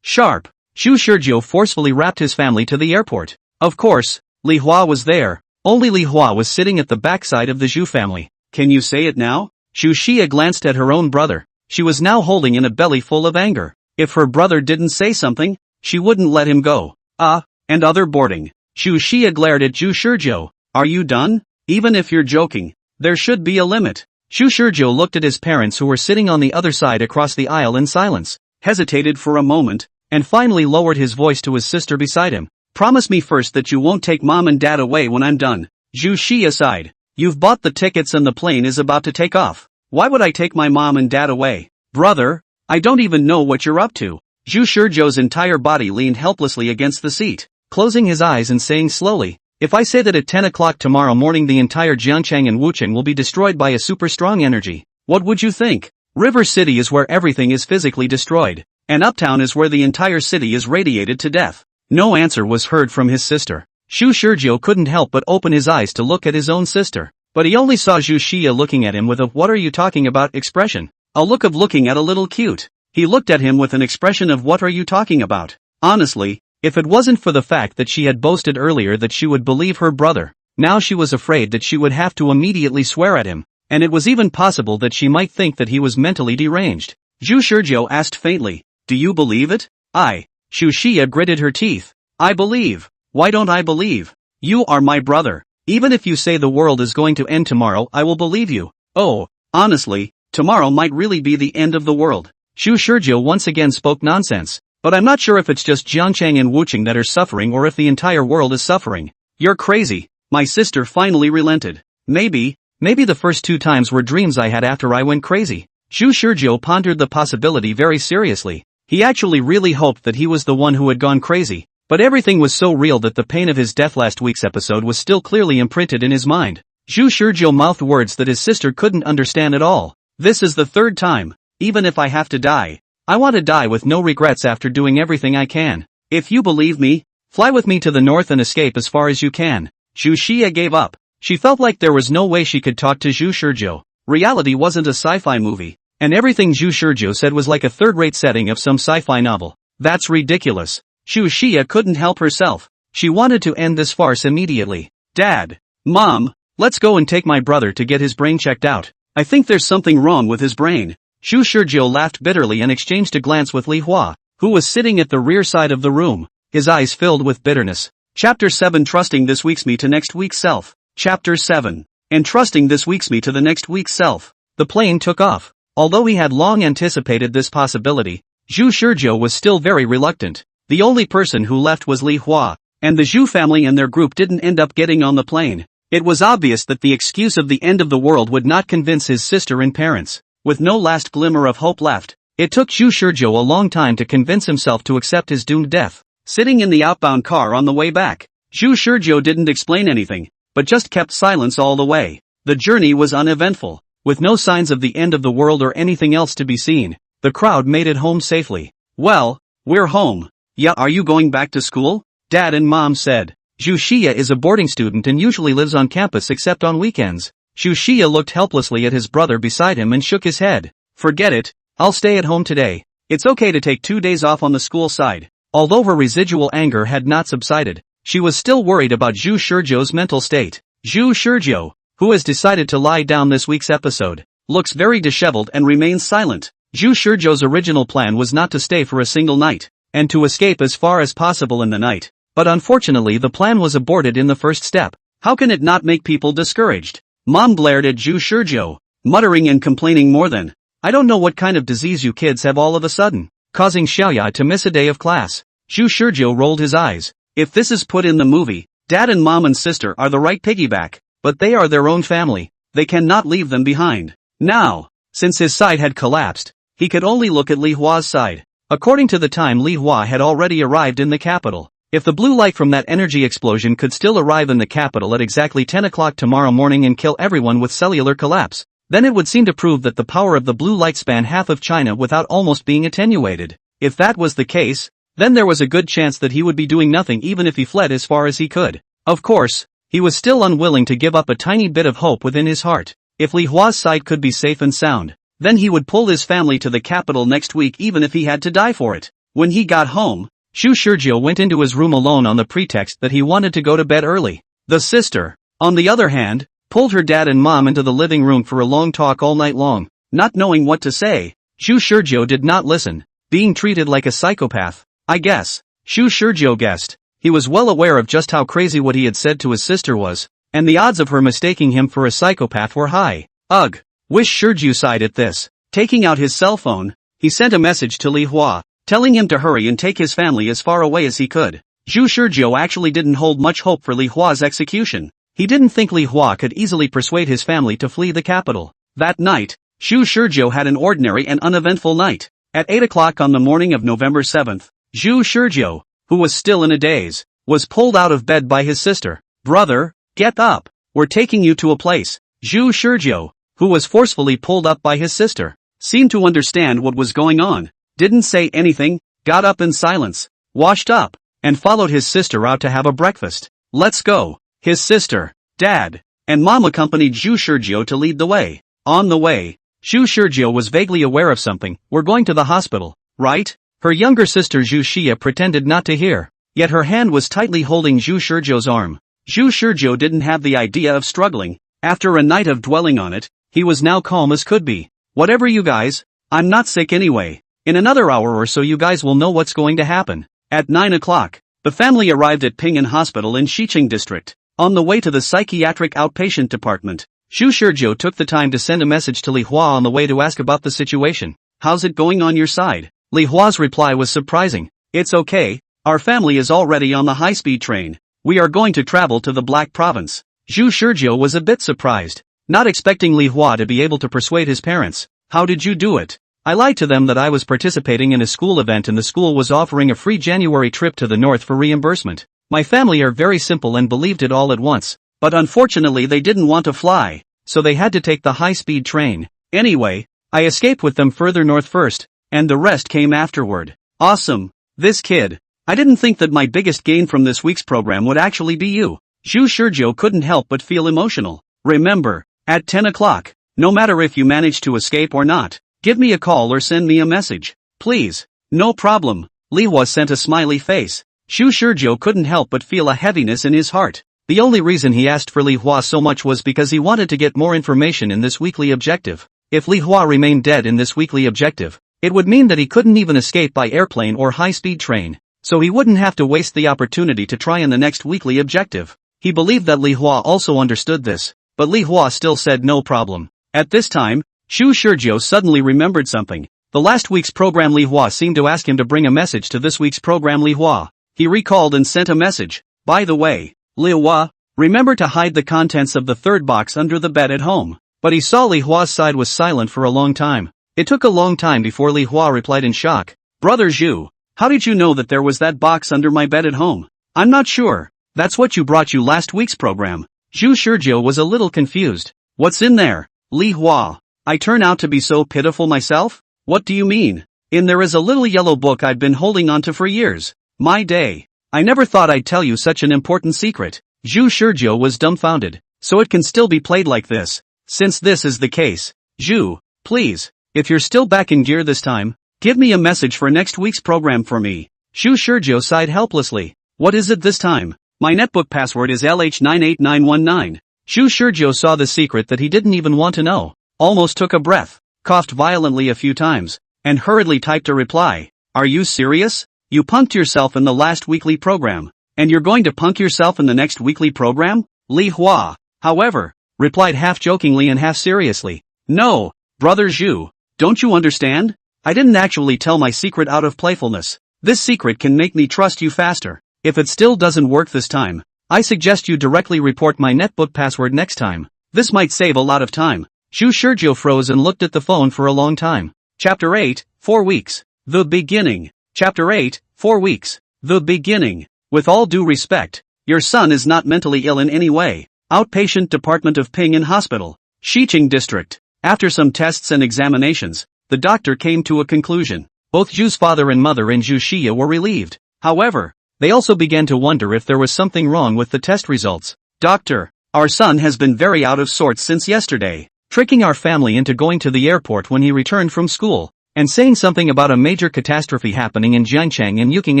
Sharp. Zhu Shurjo forcefully wrapped his family to the airport. Of course, Li Hua was there. Only Li Hua was sitting at the backside of the Zhu family. Can you say it now? Zhu Xia glanced at her own brother. she was now holding in a belly full of anger. If her brother didn't say something, she wouldn't let him go. And other boarding. Xu Xia glared at Zhu Shizhou. Are you done? Even if you're joking, there should be a limit. Zhu Shizhou looked at his parents who were sitting on the other side across the aisle in silence, hesitated for a moment, and finally lowered his voice to his sister beside him. Promise me first that you won't take mom and dad away when I'm done. Zhu Xia sighed. You've bought the tickets and the plane is about to take off. Why would I take my mom and dad away? Brother, I don't even know what you're up to. Zhu Shizhou's entire body leaned helplessly against the seat, closing his eyes and saying slowly, if I say that at 10 o'clock tomorrow morning the entire Jiangchang and Wucheng will be destroyed by a super strong energy, what would you think? River City is where everything is physically destroyed, and Uptown is where the entire city is radiated to death. No answer was heard from his sister. Zhu Shizhou couldn't help but open his eyes to look at his own sister, but he only saw Zhu Xia looking at him with a "what are you talking about" expression, a look of looking at a little cute. He looked at him with an expression of "what are you talking about?" Honestly, if it wasn't for the fact that she had boasted earlier that she would believe her brother, now she was afraid that she would have to immediately swear at him, and it was even possible that she might think that he was mentally deranged. Zhu Shizhou asked faintly, do you believe it? Zhu Xia gritted her teeth. I believe. Why don't I believe? You are my brother. Even if you say the world is going to end tomorrow, I will believe you. Oh, honestly, tomorrow might really be the end of the world. Zhu Shizhou once again spoke nonsense. But I'm not sure if it's just Jiangchang and Wucheng that are suffering or if the entire world is suffering. You're crazy. My sister finally relented. Maybe the first 2 times were dreams I had after I went crazy. Zhu Shizhou pondered the possibility very seriously. He actually really hoped that he was the one who had gone crazy, but everything was so real that the pain of his death last week's episode was still clearly imprinted in his mind. Zhu Shizhou mouthed words that his sister couldn't understand at all. This is the 3rd time. Even if I have to die, I want to die with no regrets after doing everything I can. If you believe me, fly with me to the north and escape as far as you can. Zhu Xia gave up. She felt like there was no way she could talk to Zhu Shizhou. Reality wasn't a sci-fi movie, and everything Zhu Shizhou said was like a third-rate setting of some sci-fi novel. That's ridiculous. Zhu Xia couldn't help herself. She wanted to end this farce immediately. Dad, Mom, let's go and take my brother to get his brain checked out. I think there's something wrong with his brain. Zhu Shizhou laughed bitterly and exchanged a glance with Li Hua, who was sitting at the rear side of the room, his eyes filled with bitterness. Chapter 7 Trusting this week's me to next week's self. Chapter 7. Entrusting this week's me to the next week's self. The plane took off. Although he had long anticipated this possibility, Zhu Shizhou was still very reluctant. The only person who left was Li Hua, and the Zhu family and their group didn't end up getting on the plane. It was obvious that the excuse of the end of the world would not convince his sister and parents. With no last glimmer of hope left, it took Zhu Shizhou a long time to convince himself to accept his doomed death. Sitting in the outbound car on the way back, Zhu Shizhou didn't explain anything, but just kept silence all the way. The journey was uneventful, with no signs of the end of the world or anything else to be seen. The crowd made it home safely. Well, we're home. Yeah, are you going back to school? Dad and Mom said. Zhu Xia is a boarding student and usually lives on campus except on weekends. Zhu Xia looked helplessly at his brother beside him and shook his head. Forget it, I'll stay at home today. It's okay to take 2 days off on the school side. Although her residual anger had not subsided, she was still worried about Zhu Shizhou's mental state. Zhu Shizhou, who has decided to lie down this week's episode, looks very disheveled and remains silent. Zhu Shizhou's original plan was not to stay for a single night, and to escape as far as possible in the night. But unfortunately the plan was aborted in the first step. How can it not make people discouraged? Mom blared at Zhu Shizhou, muttering and complaining more than, I don't know what kind of disease you kids have all of a sudden, causing Xiaoya to miss a day of class. Zhu Shizhou rolled his eyes. If this is put in the movie, Dad and Mom and sister are the right piggyback, but they are their own family. They cannot leave them behind. Now, since his side had collapsed, he could only look at Li Hua's side. According to the time, Li Hua had already arrived in the capital. If the blue light from that energy explosion could still arrive in the capital at exactly 10 o'clock tomorrow morning and kill everyone with cellular collapse, then it would seem to prove that the power of the blue light span half of China without almost being attenuated. If that was the case, then there was a good chance that he would be doing nothing even if he fled as far as he could. Of course, he was still unwilling to give up a tiny bit of hope within his heart. If Li Hua's side could be safe and sound, then he would pull his family to the capital next week even if he had to die for it. When he got home, Zhu Shizhou went into his room alone on the pretext that he wanted to go to bed early. The sister, on the other hand, pulled her dad and mom into the living room for a long talk all night long. Not knowing what to say, Zhu Shizhou did not listen, being treated like a psychopath, I guess. Zhu Shizhou guessed. He was well aware of just how crazy what he had said to his sister was, and the odds of her mistaking him for a psychopath were high. Ugh. Wish Shizhou sighed at this. Taking out his cell phone, he sent a message to Li Hua, telling him to hurry and take his family as far away as he could. Zhu Shizhou actually didn't hold much hope for Li Hua's execution. He didn't think Li Hua could easily persuade his family to flee the capital. That night, Zhu Shizhou had an ordinary and uneventful night. At 8 o'clock on the morning of November 7th, Zhu Shizhou, who was still in a daze, was pulled out of bed by his sister. Brother, get up. We're taking you to a place. Zhu Shizhou, who was forcefully pulled up by his sister, seemed to understand what was going on, didn't say anything, got up in silence, washed up, and followed his sister out to have a breakfast. Let's go. His sister, dad, and mom accompanied Zhu Shizhou to lead the way. On the way, Zhu Shizhou was vaguely aware of something. We're going to the hospital, right? Her younger sister Zhu Xia pretended not to hear, yet her hand was tightly holding Zhu Shizhou's arm. Zhu Shizhou didn't have the idea of struggling. After a night of dwelling on it, he was now calm as could be. Whatever you guys, I'm not sick anyway. In another hour or so you guys will know what's going to happen. At 9 o'clock, the family arrived at Ping'an Hospital in Xiqing District. On the way to the psychiatric outpatient department, Zhu Shizhou took the time to send a message to Li Hua on the way to ask about the situation. How's it going on your side? Li Hua's reply was surprising. It's okay, our family is already on the high-speed train. We are going to travel to the Black Province. Zhu Shizhou was a bit surprised, not expecting Li Hua to be able to persuade his parents. How did you do it? I lied to them that I was participating in a school event and the school was offering a free January trip to the north for reimbursement. My family are very simple and believed it all at once, but unfortunately they didn't want to fly, so they had to take the high-speed train. Anyway, I escaped with them further north first, and the rest came afterward. Awesome. This kid. I didn't think that my biggest gain from this week's program would actually be you. Zhu Shizhou couldn't help but feel emotional. Remember, at 10 o'clock, no matter if you manage to escape or not, give me a call or send me a message. Please. No problem. Li Hua sent a smiley face. Zhu Shizhou couldn't help but feel a heaviness in his heart. The only reason he asked for Li Hua so much was because he wanted to get more information in this weekly objective. If Li Hua remained dead in this weekly objective, it would mean that he couldn't even escape by airplane or high-speed train, so he wouldn't have to waste the opportunity to try in the next weekly objective. He believed that Li Hua also understood this, but Li Hua still said no problem. At this time, Zhu Shizhou suddenly remembered something. The last week's program Li Hua seemed to ask him to bring a message to this week's program Li Hua. He recalled and sent a message. By the way, Li Hua, remember to hide the contents of the third box under the bed at home. But he saw Li Hua's side was silent for a long time. It took a long time before Li Hua replied in shock. Brother Zhu, how did you know that there was that box under my bed at home? I'm not sure. That's what you brought you last week's program. Zhu Shizhou was a little confused. What's in there? Li Hua, I turn out to be so pitiful myself? What do you mean? In there is a little yellow book I've been holding onto for years. My day. I never thought I'd tell you such an important secret. Zhu Shizhou was dumbfounded. So it can still be played like this. Since this is the case, Zhu, please, if you're still back in gear this time, give me a message for next week's program for me. Zhu Shizhou sighed helplessly. What is it this time? My netbook password is LH98919. Zhu Shizhou saw the secret that he didn't even want to know, almost took a breath, coughed violently a few times, and hurriedly typed a reply. Are you serious? You punked yourself in the last weekly program, and you're going to punk yourself in the next weekly program? Li Hua, however, replied half-jokingly and half-seriously. No, brother Zhu, don't you understand? I didn't actually tell my secret out of playfulness. This secret can make me trust you faster. If it still doesn't work this time, I suggest you directly report my netbook password next time. This might save a lot of time. Zhu Shizhou froze and looked at the phone for a long time. Chapter 8, 4 weeks. The beginning. Chapter 8, 4 weeks. The beginning. With all due respect, your son is not mentally ill in any way. Outpatient Department of Ping'an Hospital, Xiqing District. After some tests and examinations, the doctor came to a conclusion. Both Zhu's father and mother and Zhu Xia were relieved. However, they also began to wonder if there was something wrong with the test results. Doctor, our son has been very out of sorts since yesterday, tricking our family into going to the airport when he returned from school, and saying something about a major catastrophe happening in Jiangcheng and Yuking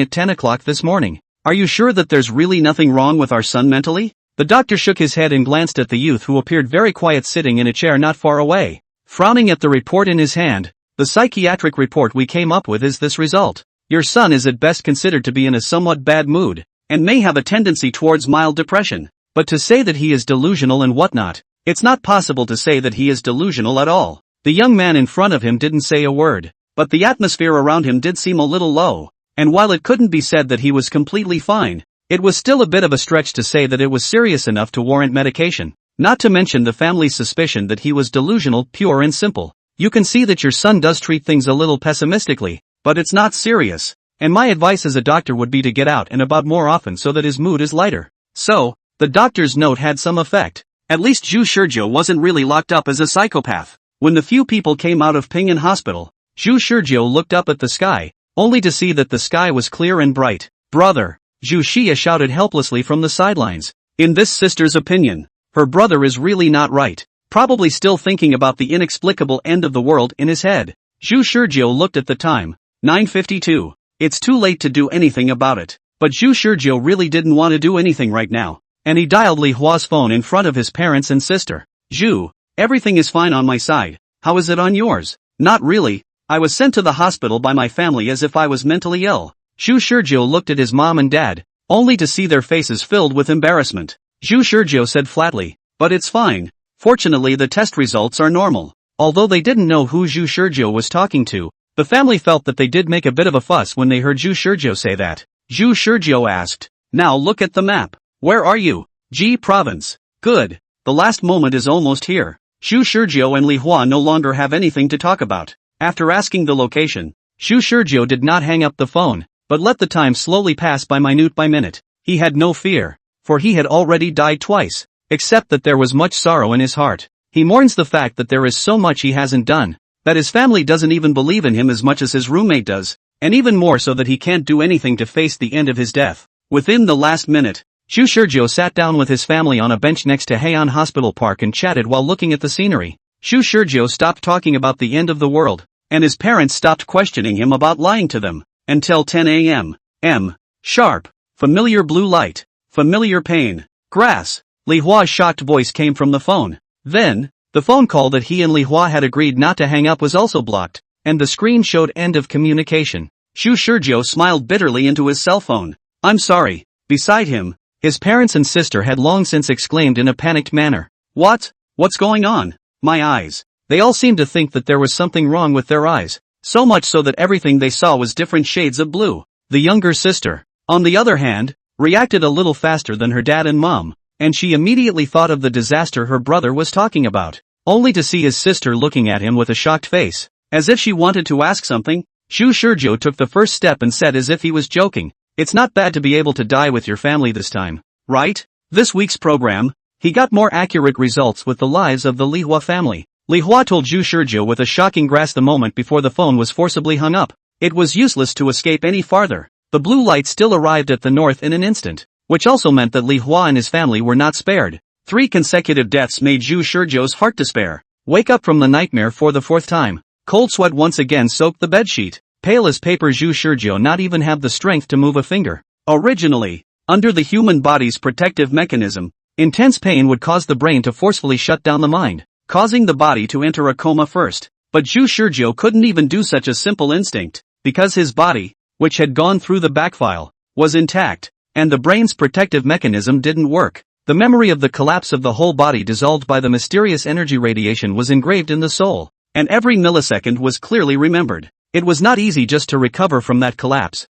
at 10 o'clock this morning. Are you sure that there's really nothing wrong with our son mentally? The doctor shook his head and glanced at the youth who appeared very quiet sitting in a chair not far away. Frowning at the report in his hand, The psychiatric report we came up with is this result. Your son is at best considered to be in a somewhat bad mood, and may have a tendency towards mild depression. But to say that he is delusional and whatnot, it's not possible to say that he is delusional at all. The young man in front of him didn't say a word, but the atmosphere around him did seem a little low, and while it couldn't be said that he was completely fine, it was still a bit of a stretch to say that it was serious enough to warrant medication, not to mention the family's suspicion that he was delusional, pure and simple. You can see that your son does treat things a little pessimistically, but it's not serious, and my advice as a doctor would be to get out and about more often so that his mood is lighter. So, the doctor's note had some effect. At least Zhu Shizhou wasn't really locked up as a psychopath. When the few people came out of Ping'an Hospital, Zhu Shizhou looked up at the sky, only to see that the sky was clear and bright. Brother! Zhu Xia shouted helplessly from the sidelines. In this sister's opinion, her brother is really not right, probably still thinking about the inexplicable end of the world in his head. Zhu Shizhou looked at the time. 9:52. It's too late to do anything about it. But Zhu Shizhou really didn't want to do anything right now, and he dialed Li Hua's phone in front of his parents and sister. Zhu, everything is fine on my side, how is it on yours? Not really, I was sent to the hospital by my family as if I was mentally ill. Zhu Shizhou looked at his mom and dad, only to see their faces filled with embarrassment. Zhu Shizhou said flatly, but it's fine, fortunately the test results are normal. Although they didn't know who Zhu Shizhou was talking to, the family felt that they did make a bit of a fuss when they heard Zhu Shizhou say that. Zhu Shizhou asked, now look at the map. Where are you? Ji province. Good. The last moment is almost here. Zhu Shizhou and Li Hua no longer have anything to talk about. After asking the location, Zhu Shizhou did not hang up the phone, but let the time slowly pass by minute by minute. He had no fear, for he had already died twice, except that there was much sorrow in his heart. He mourns the fact that there is so much he hasn't done, that his family doesn't even believe in him as much as his roommate does, and even more so that he can't do anything to face the end of his death. Within the last minute, Zhu Shizhou sat down with his family on a bench next to Heian Hospital Park and chatted while looking at the scenery. Zhu Shizhou stopped talking about the end of the world, and his parents stopped questioning him about lying to them, until 10 a.m. Sharp. Familiar blue light. Familiar pain. Grass. Li Hua's shocked voice came from the phone. Then, the phone call that he and Li Hua had agreed not to hang up was also blocked, and the screen showed end of communication. Zhu Shizhou smiled bitterly into his cell phone. I'm sorry. Beside him, his parents and sister had long since exclaimed in a panicked manner. What's going on? My eyes. They all seemed to think that there was something wrong with their eyes, so much so that everything they saw was different shades of blue. The younger sister, on the other hand, reacted a little faster than her dad and mom, and she immediately thought of the disaster her brother was talking about, only to see his sister looking at him with a shocked face, as if she wanted to ask something. Zhu Shizhou took the first step and said as if he was joking, it's not bad to be able to die with your family this time, right? This week's program, he got more accurate results with the lives of the Li Hua family. Li Hua told Zhu Shizhou with a shocking grasp the moment before the phone was forcibly hung up. It was useless to escape any farther. The blue light still arrived at the north in an instant, which also meant that Li Hua and his family were not spared. 3 consecutive deaths made Zhu Shizhou's heart despair. Wake up from the nightmare for the 4th time. Cold sweat once again soaked the bedsheet. Pale as paper, Zhu Shizhou not even have the strength to move a finger. Originally, under the human body's protective mechanism, intense pain would cause the brain to forcefully shut down the mind, causing the body to enter a coma first. But Zhu Shizhou couldn't even do such a simple instinct, because his body, which had gone through the backfile, was intact, and the brain's protective mechanism didn't work. The memory of the collapse of the whole body dissolved by the mysterious energy radiation was engraved in the soul, and every millisecond was clearly remembered. It was not easy just to recover from that collapse.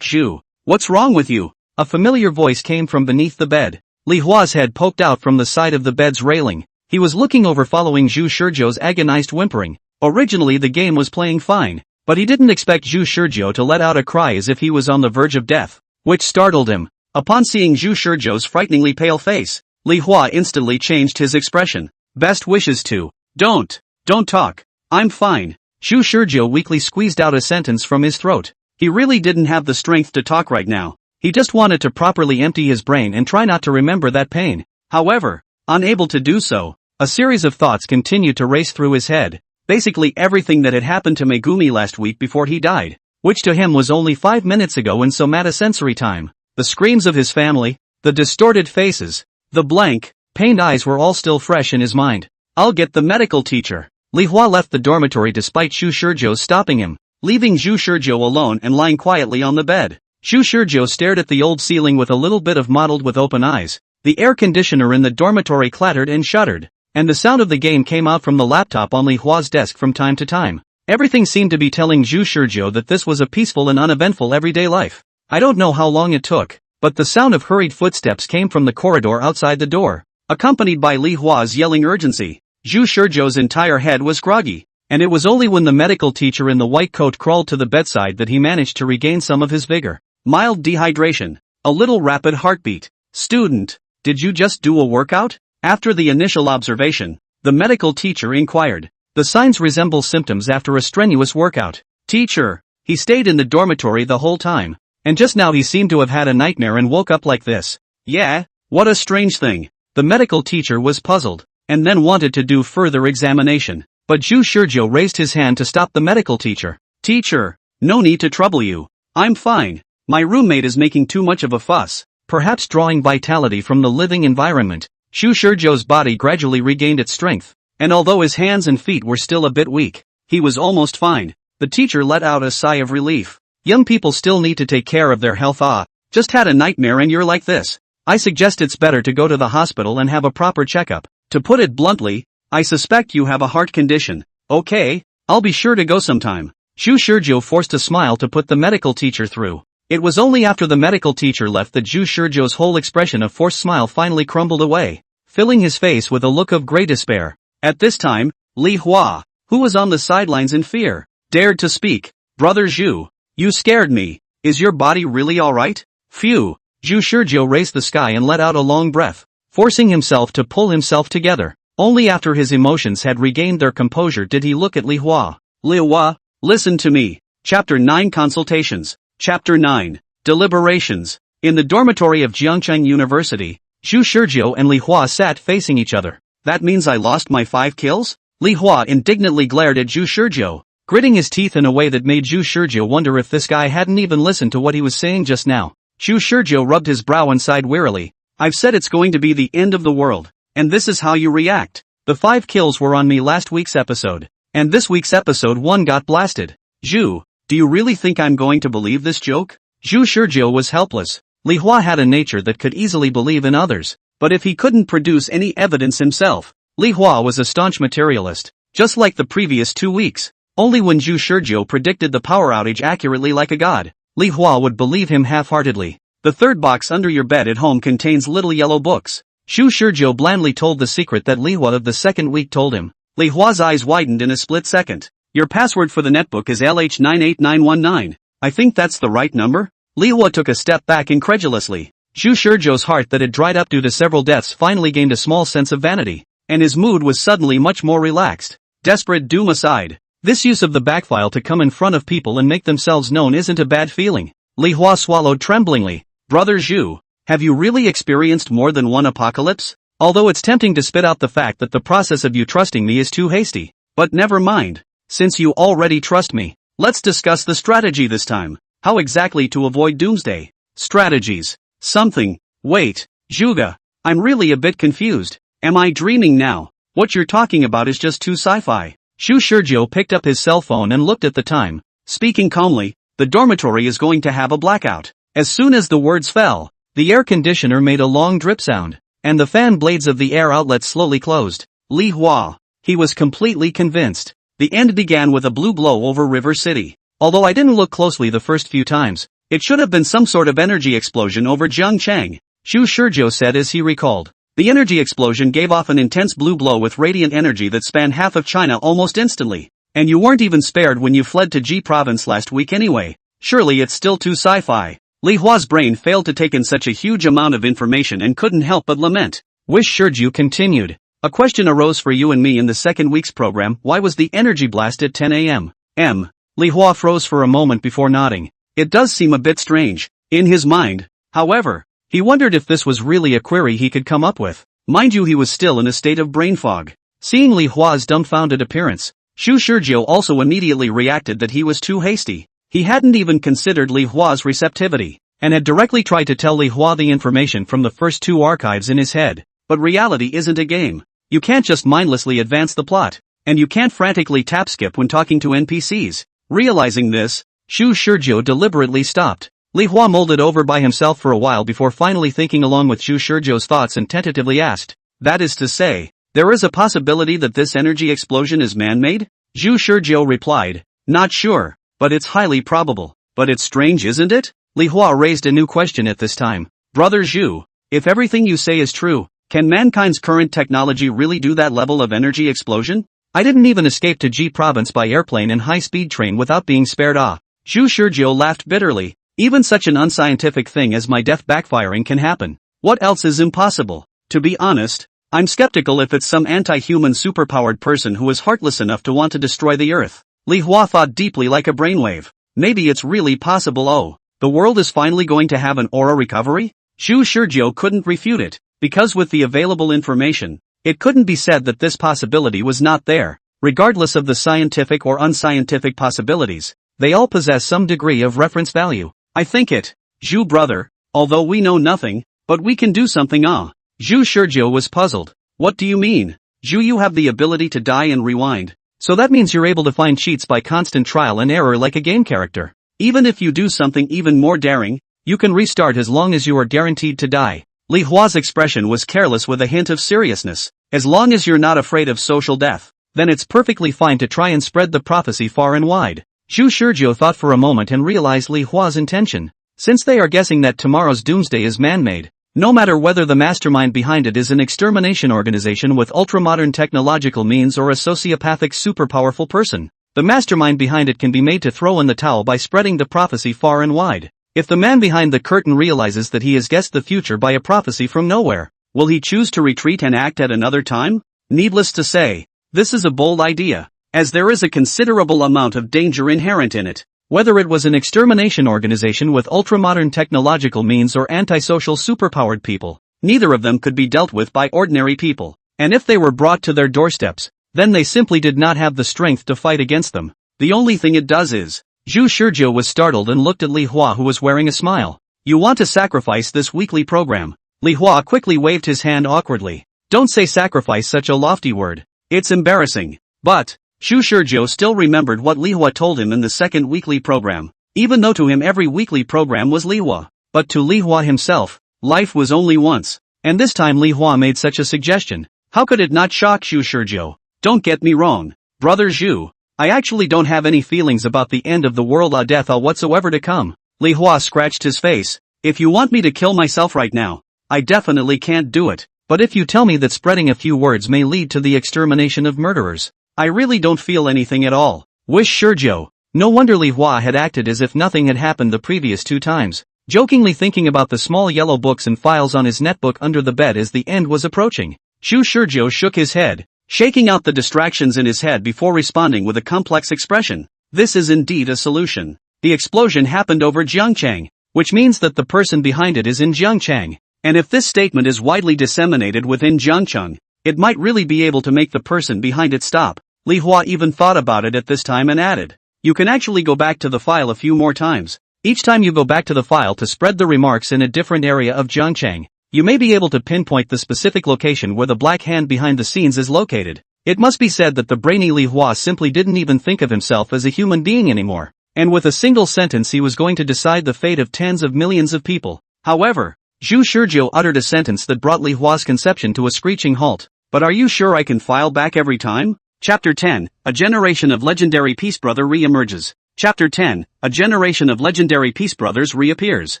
Zhu, what's wrong with you? A familiar voice came from beneath the bed. Li Hua's head poked out from the side of the bed's railing. He was looking over following Zhu Shizhou's agonized whimpering. Originally the game was playing fine, but he didn't expect Zhu Shizhou to let out a cry as if he was on the verge of death, which startled him. Upon seeing Zhu Shizhou's frighteningly pale face, Li Hua instantly changed his expression. Best wishes to. Don't talk. I'm fine. Zhu Shizhou weakly squeezed out a sentence from his throat. He really didn't have the strength to talk right now. He just wanted to properly empty his brain and try not to remember that pain. However, unable to do so, a series of thoughts continued to race through his head. Basically everything that had happened to Megumi last week before he died, which to him was only 5 minutes ago in somatosensory time. The screams of his family, the distorted faces, the blank, pained eyes were all still fresh in his mind. I'll get the medical teacher. Li Hua left the dormitory despite Xu Shizhou stopping him, leaving Xu Shizhou alone and lying quietly on the bed. Xu Shizhou stared at the old ceiling with a little bit of mottled with open eyes. The air conditioner in the dormitory clattered and shuddered, and the sound of the game came out from the laptop on Li Hua's desk from time to time. Everything seemed to be telling Xu Shizhou that this was a peaceful and uneventful everyday life. I don't know how long it took, but the sound of hurried footsteps came from the corridor outside the door, accompanied by Li Hua's yelling urgency. Xu Shizhou's entire head was groggy, and it was only when the medical teacher in the white coat crawled to the bedside that he managed to regain some of his vigor. Mild dehydration, a little rapid heartbeat. Student, did you just do a workout? After the initial observation, the medical teacher inquired. The signs resemble symptoms after a strenuous workout. Teacher, he stayed in the dormitory the whole time, and just now he seemed to have had a nightmare and woke up like this. Yeah, what a strange thing. The medical teacher was puzzled, and then wanted to do further examination. But Xu Shizhou raised his hand to stop the medical teacher. Teacher, no need to trouble you. I'm fine. My roommate is making too much of a fuss, perhaps drawing vitality from the living environment. Xu Shizhou's body gradually regained its strength, and although his hands and feet were still a bit weak, he was almost fine. The teacher let out a sigh of relief. Young people still need to take care of their health. Just had a nightmare and you're like this. I suggest it's better to go to the hospital and have a proper checkup. To put it bluntly, I suspect you have a heart condition. Okay, I'll be sure to go sometime. Xu Shizhou forced a smile to put the medical teacher through. It was only after the medical teacher left that Xu Shizhou's whole expression of forced smile finally crumbled away, filling his face with a look of grey despair. At this time, Li Hua, who was on the sidelines in fear, dared to speak. Brother Xu, you scared me. Is your body really alright? Phew. Xu Shizhou raised the sky and let out a long breath, forcing himself to pull himself together. Only after his emotions had regained their composure did he look at Li Hua. Li Hua, listen to me. Chapter 9 Consultations. Chapter 9. Deliberations. In the dormitory of Jiangcheng University, Xu Shizhou and Li Hua sat facing each other. That means I lost my 5 kills? Li Hua indignantly glared at Xu Shizhou, gritting his teeth in a way that made Xu Shizhou wonder if this guy hadn't even listened to what he was saying just now. Xu Shizhou rubbed his brow and sighed wearily. I've said it's going to be the end of the world, and this is how you react. The 5 kills were on me last week's episode, and this week's episode 1 got blasted. Xu, do you really think I'm going to believe this joke? Xu Shizhou was helpless. Li Hua had a nature that could easily believe in others, but if he couldn't produce any evidence himself, Li Hua was a staunch materialist, just like the previous 2 weeks. Only when Xu Shizhou predicted the power outage accurately like a god, Li Hua would believe him half-heartedly. The third box under your bed at home contains little yellow books. Xu Shizhou blandly told the secret that Li Hua of the second week told him. Li Hua's eyes widened in a split second. Your password for the netbook is LH98919. I think that's the right number? Li Hua took a step back incredulously. Xu Shizhou's heart that had dried up due to several deaths finally gained a small sense of vanity, and his mood was suddenly much more relaxed. Desperate doom aside, this use of the backfile to come in front of people and make themselves known isn't a bad feeling. Li Hua swallowed tremblingly. Brother Xu, have you really experienced more than one apocalypse? Although it's tempting to spit out the fact that the process of you trusting me is too hasty. But never mind. Since you already trust me, let's discuss the strategy this time. How exactly to avoid doomsday? Strategies. Something. Wait, Zhuge, I'm really a bit confused. Am I dreaming now? What you're talking about is just too sci-fi. Xu Shizhou picked up his cell phone and looked at the time. Speaking calmly, the dormitory is going to have a blackout. As soon as the words fell, the air conditioner made a long drip sound, and the fan blades of the air outlet slowly closed. Li Hua. He was completely convinced. The end began with a blue glow over River City. Although I didn't look closely the first few times, it should have been some sort of energy explosion over Jiangcheng, Xu Shizhou said as he recalled. The energy explosion gave off an intense blue glow with radiant energy that spanned half of China almost instantly. And you weren't even spared when you fled to Ji province last week anyway. Surely it's still too sci-fi. Li Hua's brain failed to take in such a huge amount of information and couldn't help but lament. Wish Shizhou continued. A question arose for you and me in the second week's program. Why was the energy blast at 10 a.m.? Li Hua froze for a moment before nodding. It does seem a bit strange. In his mind, however, he wondered if this was really a query he could come up with. Mind you, he was still in a state of brain fog. Seeing Li Hua's dumbfounded appearance, Xu Shizhou also immediately reacted that he was too hasty. He hadn't even considered Li Hua's receptivity, and had directly tried to tell Li Hua the information from the first 2 archives in his head. But reality isn't a game. You can't just mindlessly advance the plot. and you can't frantically tap skip when talking to NPCs. Realizing this, Shu Shurjo deliberately stopped. Li Hua mulled over by himself for a while before finally thinking along with Shu Shurjo's thoughts and tentatively asked, "That is to say, there is a possibility that this energy explosion is man-made?" Shu Shurjo replied, "Not sure, but it's highly probable." "But it's strange, isn't it?" Li Hua raised a new question at this time. "Brother Zhu, if everything you say is true, can mankind's current technology really do that level of energy explosion? I didn't even escape to Ji province by airplane and high-speed train without being spared." Shu Shurjo laughed bitterly. "Even such an unscientific thing as my death backfiring can happen. What else is impossible? To be honest, I'm skeptical if it's some anti-human superpowered person who is heartless enough to want to destroy the earth." Li Hua thought deeply like a brainwave. Maybe it's really possible. Oh, the world is finally going to have an aura recovery? Shu Shurjo couldn't refute it, because with the available information, it couldn't be said that this possibility was not there. Regardless of the scientific or unscientific possibilities, they all possess some degree of reference value. "I think it, Zhu brother, although we know nothing, but we can do something." Zhu Shurjo was puzzled. "What do you mean?" "Zhu, you have the ability to die and rewind. So that means you're able to find cheats by constant trial and error like a game character. Even if you do something even more daring, you can restart as long as you are guaranteed to die." Li Hua's expression was careless with a hint of seriousness. "As long as you're not afraid of social death, then it's perfectly fine to try and spread the prophecy far and wide." Shu Shurjo thought for a moment and realized Li Hua's intention. Since they are guessing that tomorrow's doomsday is man-made, no matter whether the mastermind behind it is an extermination organization with ultra-modern technological means or a sociopathic super-powerful person, the mastermind behind it can be made to throw in the towel by spreading the prophecy far and wide. If the man behind the curtain realizes that he has guessed the future by a prophecy from nowhere, will he choose to retreat and act at another time? Needless to say, this is a bold idea, as there is a considerable amount of danger inherent in it. Whether it was an extermination organization with ultra-modern technological means or antisocial superpowered people, neither of them could be dealt with by ordinary people, and if they were brought to their doorsteps, then they simply did not have the strength to fight against them. The only thing it does is... Zhu Shurjo was startled and looked at Li Hua, who was wearing a smile. "You want to sacrifice this weekly program?" Li Hua quickly waved his hand awkwardly. "Don't say sacrifice, such a lofty word. It's embarrassing." But Shu Shurjo still remembered what Li Hua told him in the second weekly program, even though to him every weekly program was Li Hua. But to Li Hua himself, life was only once, and this time Li Hua made such a suggestion. How could it not shock Shu Shurjo? "Don't get me wrong, brother Zhu. I actually don't have any feelings about the end of the world or death or whatsoever to come." Li Hua scratched his face. "If you want me to kill myself right now, I definitely can't do it. But if you tell me that spreading a few words may lead to the extermination of murderers, I really don't feel anything at all." Wish Shurjo. No wonder Li Hua had acted as if nothing had happened the previous two times, jokingly thinking about the small yellow books and files on his netbook under the bed as the end was approaching. Shu Shurjo shook his head, shaking out the distractions in his head before responding with a complex expression. "This is indeed a solution. The explosion happened over Jiangchang, which means that the person behind it is in Jiangchang. And if this statement is widely disseminated within Jiangchang, it might really be able to make the person behind it stop." Li Hua even thought about it at this time and added, "You can actually go back to the file a few more times. Each time you go back to the file to spread the remarks in a different area of Jiangchang, you may be able to pinpoint the specific location where the black hand behind the scenes is located." It must be said that the brainy Li Hua simply didn't even think of himself as a human being anymore, and with a single sentence he was going to decide the fate of tens of millions of people. However, Zhu Shurjo uttered a sentence that brought Li Hua's conception to a screeching halt. "But are you sure I can file back every time?" Chapter 10, A generation of legendary Peace Brother re-emerges. Chapter 10, A generation of legendary Peace Brothers reappears.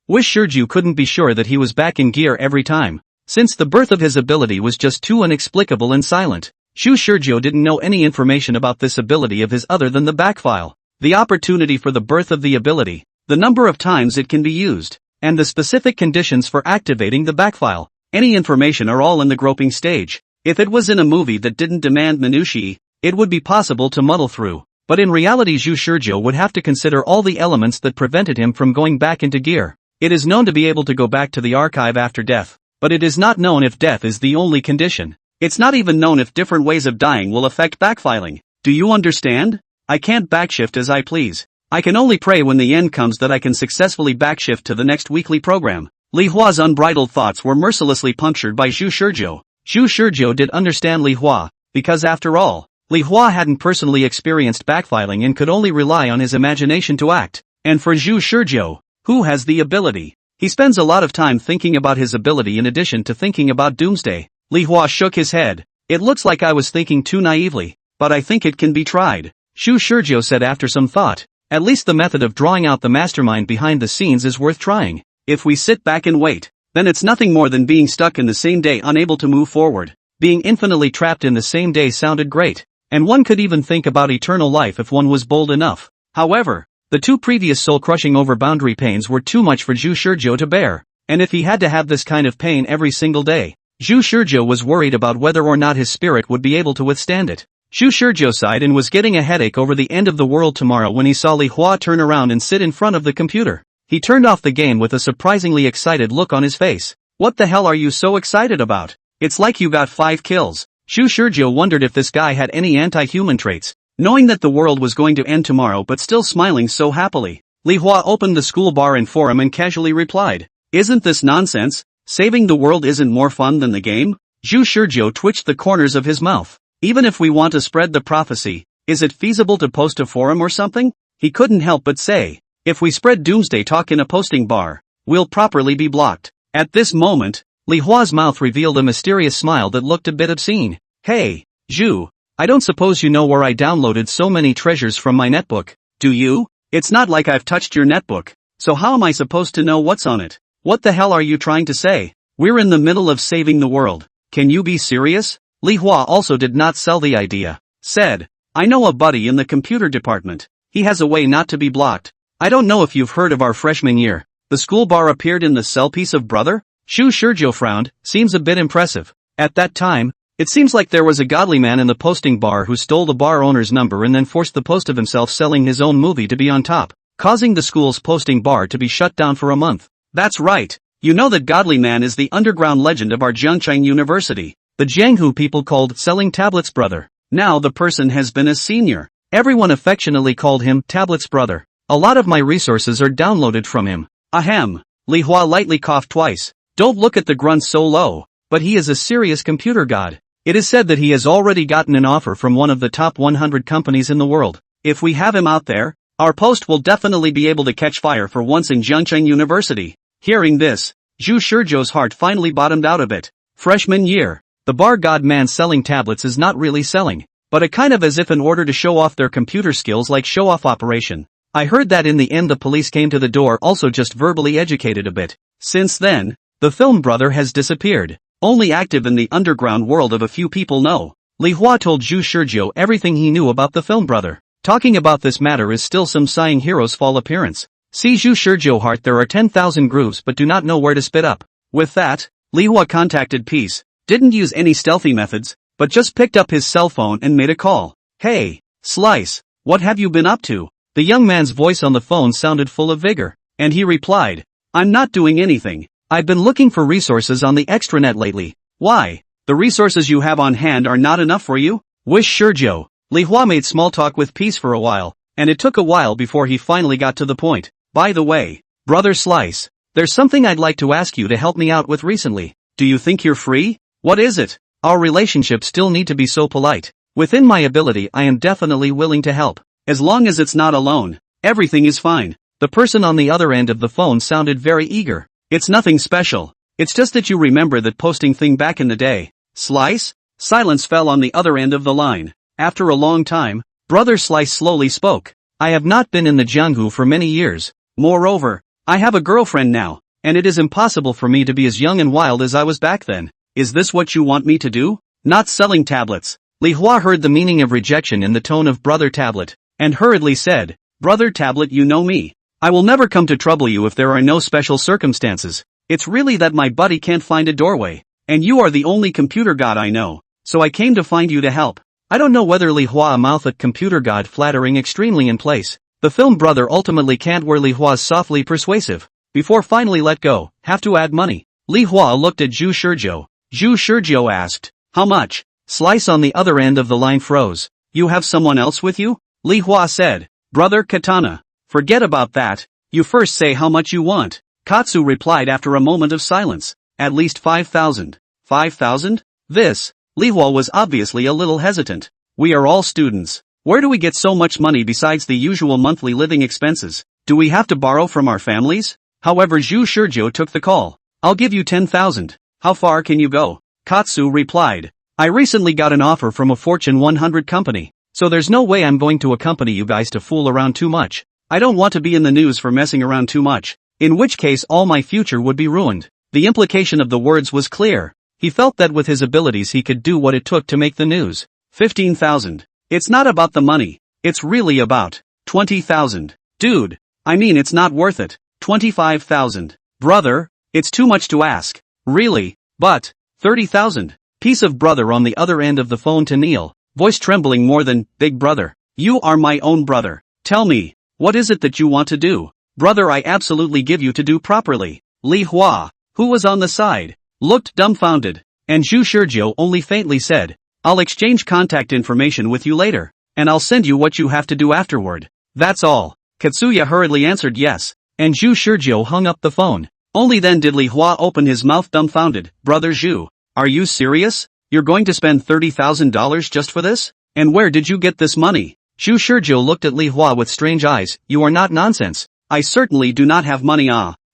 Wish Shurju couldn't be sure that he was back in gear every time, since the birth of his ability was just too inexplicable and silent. Shu Shurjo didn't know any information about this ability of his other than the backfile, the opportunity for the birth of the ability, the number of times it can be used, and the specific conditions for activating the backfile. Any information are all in the groping stage. If it was in a movie that didn't demand minutiae, it would be possible to muddle through, but in reality Zhu Shurjo would have to consider all the elements that prevented him from going back into gear. It is known to be able to go back to the archive after death, but it is not known if death is the only condition. It's not even known if different ways of dying will affect backfiling. Do you understand? I can't backshift as I please. I can only pray when the end comes that I can successfully backshift to the next weekly program. Li Hua's unbridled thoughts were mercilessly punctured by Zhu Shurjo. Zhu Shurjo did understand Li Hua, because after all, Li Hua hadn't personally experienced backfiling and could only rely on his imagination to act. And for Zhu Shizhou, who has the ability? He spends a lot of time thinking about his ability in addition to thinking about doomsday. Li Hua shook his head. It looks like I was thinking too naively, but I think it can be tried. Zhu Shizhou said after some thought. At least the method of drawing out the mastermind behind the scenes is worth trying. If we sit back and wait, then it's nothing more than being stuck in the same day, unable to move forward. Being infinitely trapped in the same day sounded great, and one could even think about eternal life if one was bold enough. However, the two previous soul-crushing over-boundary pains were too much for Zhu Shizhou to bear, and if he had to have this kind of pain every single day, Zhu Shizhou was worried about whether or not his spirit would be able to withstand it. Zhu Shizhou sighed and was getting a headache over the end of the world tomorrow when he saw Li Hua turn around and sit in front of the computer. He turned off the game with a surprisingly excited look on his face. What the hell are you so excited about? It's like you got 5 kills. Zhu Shizhou wondered if this guy had any anti-human traits, knowing that the world was going to end tomorrow but still smiling so happily. Li Hua opened the school bar and forum and casually replied, "Isn't this nonsense? Saving the world isn't more fun than the game?" Zhu Shizhou twitched the corners of his mouth. Even if we want to spread the prophecy, is it feasible to post a forum or something? He couldn't help but say, if we spread doomsday talk in a posting bar, we'll properly be blocked. At this moment, Li Hua's mouth revealed a mysterious smile that looked a bit obscene. Hey, Zhu, I don't suppose you know where I downloaded so many treasures from my netbook, do you? It's not like I've touched your netbook, so how am I supposed to know what's on it? What the hell are you trying to say? We're in the middle of saving the world. Can you be serious? Li Hua also did not sell the idea. Said, I know a buddy in the computer department. He has a way not to be blocked. I don't know if you've heard of our freshman year. The school bar appeared in the cell piece of Brother? Zhu Shizhou frowned, seems a bit impressive. At that time, it seems like there was a godly man in the posting bar who stole the bar owner's number and then forced the post of himself selling his own movie to be on top, causing the school's posting bar to be shut down for a month. That's right. You know that godly man is the underground legend of our Jiangcheng University. The Jianghu people called Selling Tablets Brother. Now the person has been a senior. Everyone affectionately called him Tablets Brother. A lot of my resources are downloaded from him. Ahem. Li Hua lightly coughed twice. Don't look at the grunt so low, but he is a serious computer god. It is said that he has already gotten an offer from one of the top 100 companies in the world. If we have him out there, our post will definitely be able to catch fire for once in Jiangcheng University. Hearing this, Zhu Shizhou's heart finally bottomed out a bit. Freshman year. The bar god man selling tablets is not really selling, but a kind of as if in order to show off their computer skills, like show-off operation. I heard that in the end the police came to the door, also just verbally educated a bit. Since then, the film brother has disappeared. Only active in the underground world of a few people know. Li Hua told Zhu Shizhou everything he knew about the film brother. Talking about this matter is still some sighing hero's fall appearance. See Zhu Shizhou heart, there are 10,000 grooves but do not know where to spit up. With that, Li Hua contacted Peace. Didn't use any stealthy methods, but just picked up his cell phone and made a call. Hey, Slice, what have you been up to? The young man's voice on the phone sounded full of vigor, and he replied, I'm not doing anything. I've been looking for resources on the extranet lately. Why? The resources you have on hand are not enough for you? Wish Shizhou. Li Hua made small talk with Peace for a while, and it took a while before he finally got to the point. By the way, Brother Slice, there's something I'd like to ask you to help me out with recently. Do you think you're free? What is it? Our relationship still need to be so polite. Within my ability I am definitely willing to help. As long as it's not alone, everything is fine. The person on the other end of the phone sounded very eager. It's nothing special. It's just that you remember that posting thing back in the day. Slice? Silence fell on the other end of the line. After a long time, Brother Slice slowly spoke. I have not been in the Jianghu for many years. Moreover, I have a girlfriend now, and it is impossible for me to be as young and wild as I was back then. Is this what you want me to do? Not selling tablets. Li Hua heard the meaning of rejection in the tone of Brother Tablet, and hurriedly said, Brother Tablet, you know me. I will never come to trouble you if there are no special circumstances. It's really that my buddy can't find a doorway, and you are the only computer god I know, so I came to find you to help. I don't know whether Li Hua mouth at computer god flattering extremely in place. The film brother ultimately can't where Li Hua's softly persuasive. Before finally let go, have to add money. Li Hua looked at Zhu Shizhou. Zhu Shizhou asked, how much? Slice on the other end of the line froze. You have someone else with you? Li Hua said, Brother Katana. Forget about that. You first say how much you want. Katsu replied after a moment of silence. At least 5,000. 5,000? This? Li Hua was obviously a little hesitant. We are all students. Where do we get so much money besides the usual monthly living expenses? Do we have to borrow from our families? However, Zhu Shizhou took the call. I'll give you 10,000. How far can you go? Katsu replied. I recently got an offer from a Fortune 100 company, so there's no way I'm going to accompany you guys to fool around too much. I don't want to be in the news for messing around too much, in which case all my future would be ruined. The implication of the words was clear. He felt that with his abilities he could do what it took to make the news. 15,000. It's not about the money. It's really about 20,000. Dude. I mean, it's not worth it. 25,000. Brother, it's too much to ask. Really? But 30,000. Piece of brother on the other end of the phone to Neil, voice trembling more than, big brother. You are my own brother. Tell me, what is it that you want to do? Brother, I absolutely give you to do properly. Li Hua, who was on the side, looked dumbfounded, and Zhu Shizhou only faintly said, I'll exchange contact information with you later, and I'll send you what you have to do afterward. That's all. Katsuya hurriedly answered yes, and Zhu Shizhou hung up the phone. Only then did Li Hua open his mouth dumbfounded. Brother Zhu, are you serious? You're going to spend $30,000 just for this? And where did you get this money? Zhu Shizhou looked at Li Hua with strange eyes. You are not nonsense. I certainly do not have money.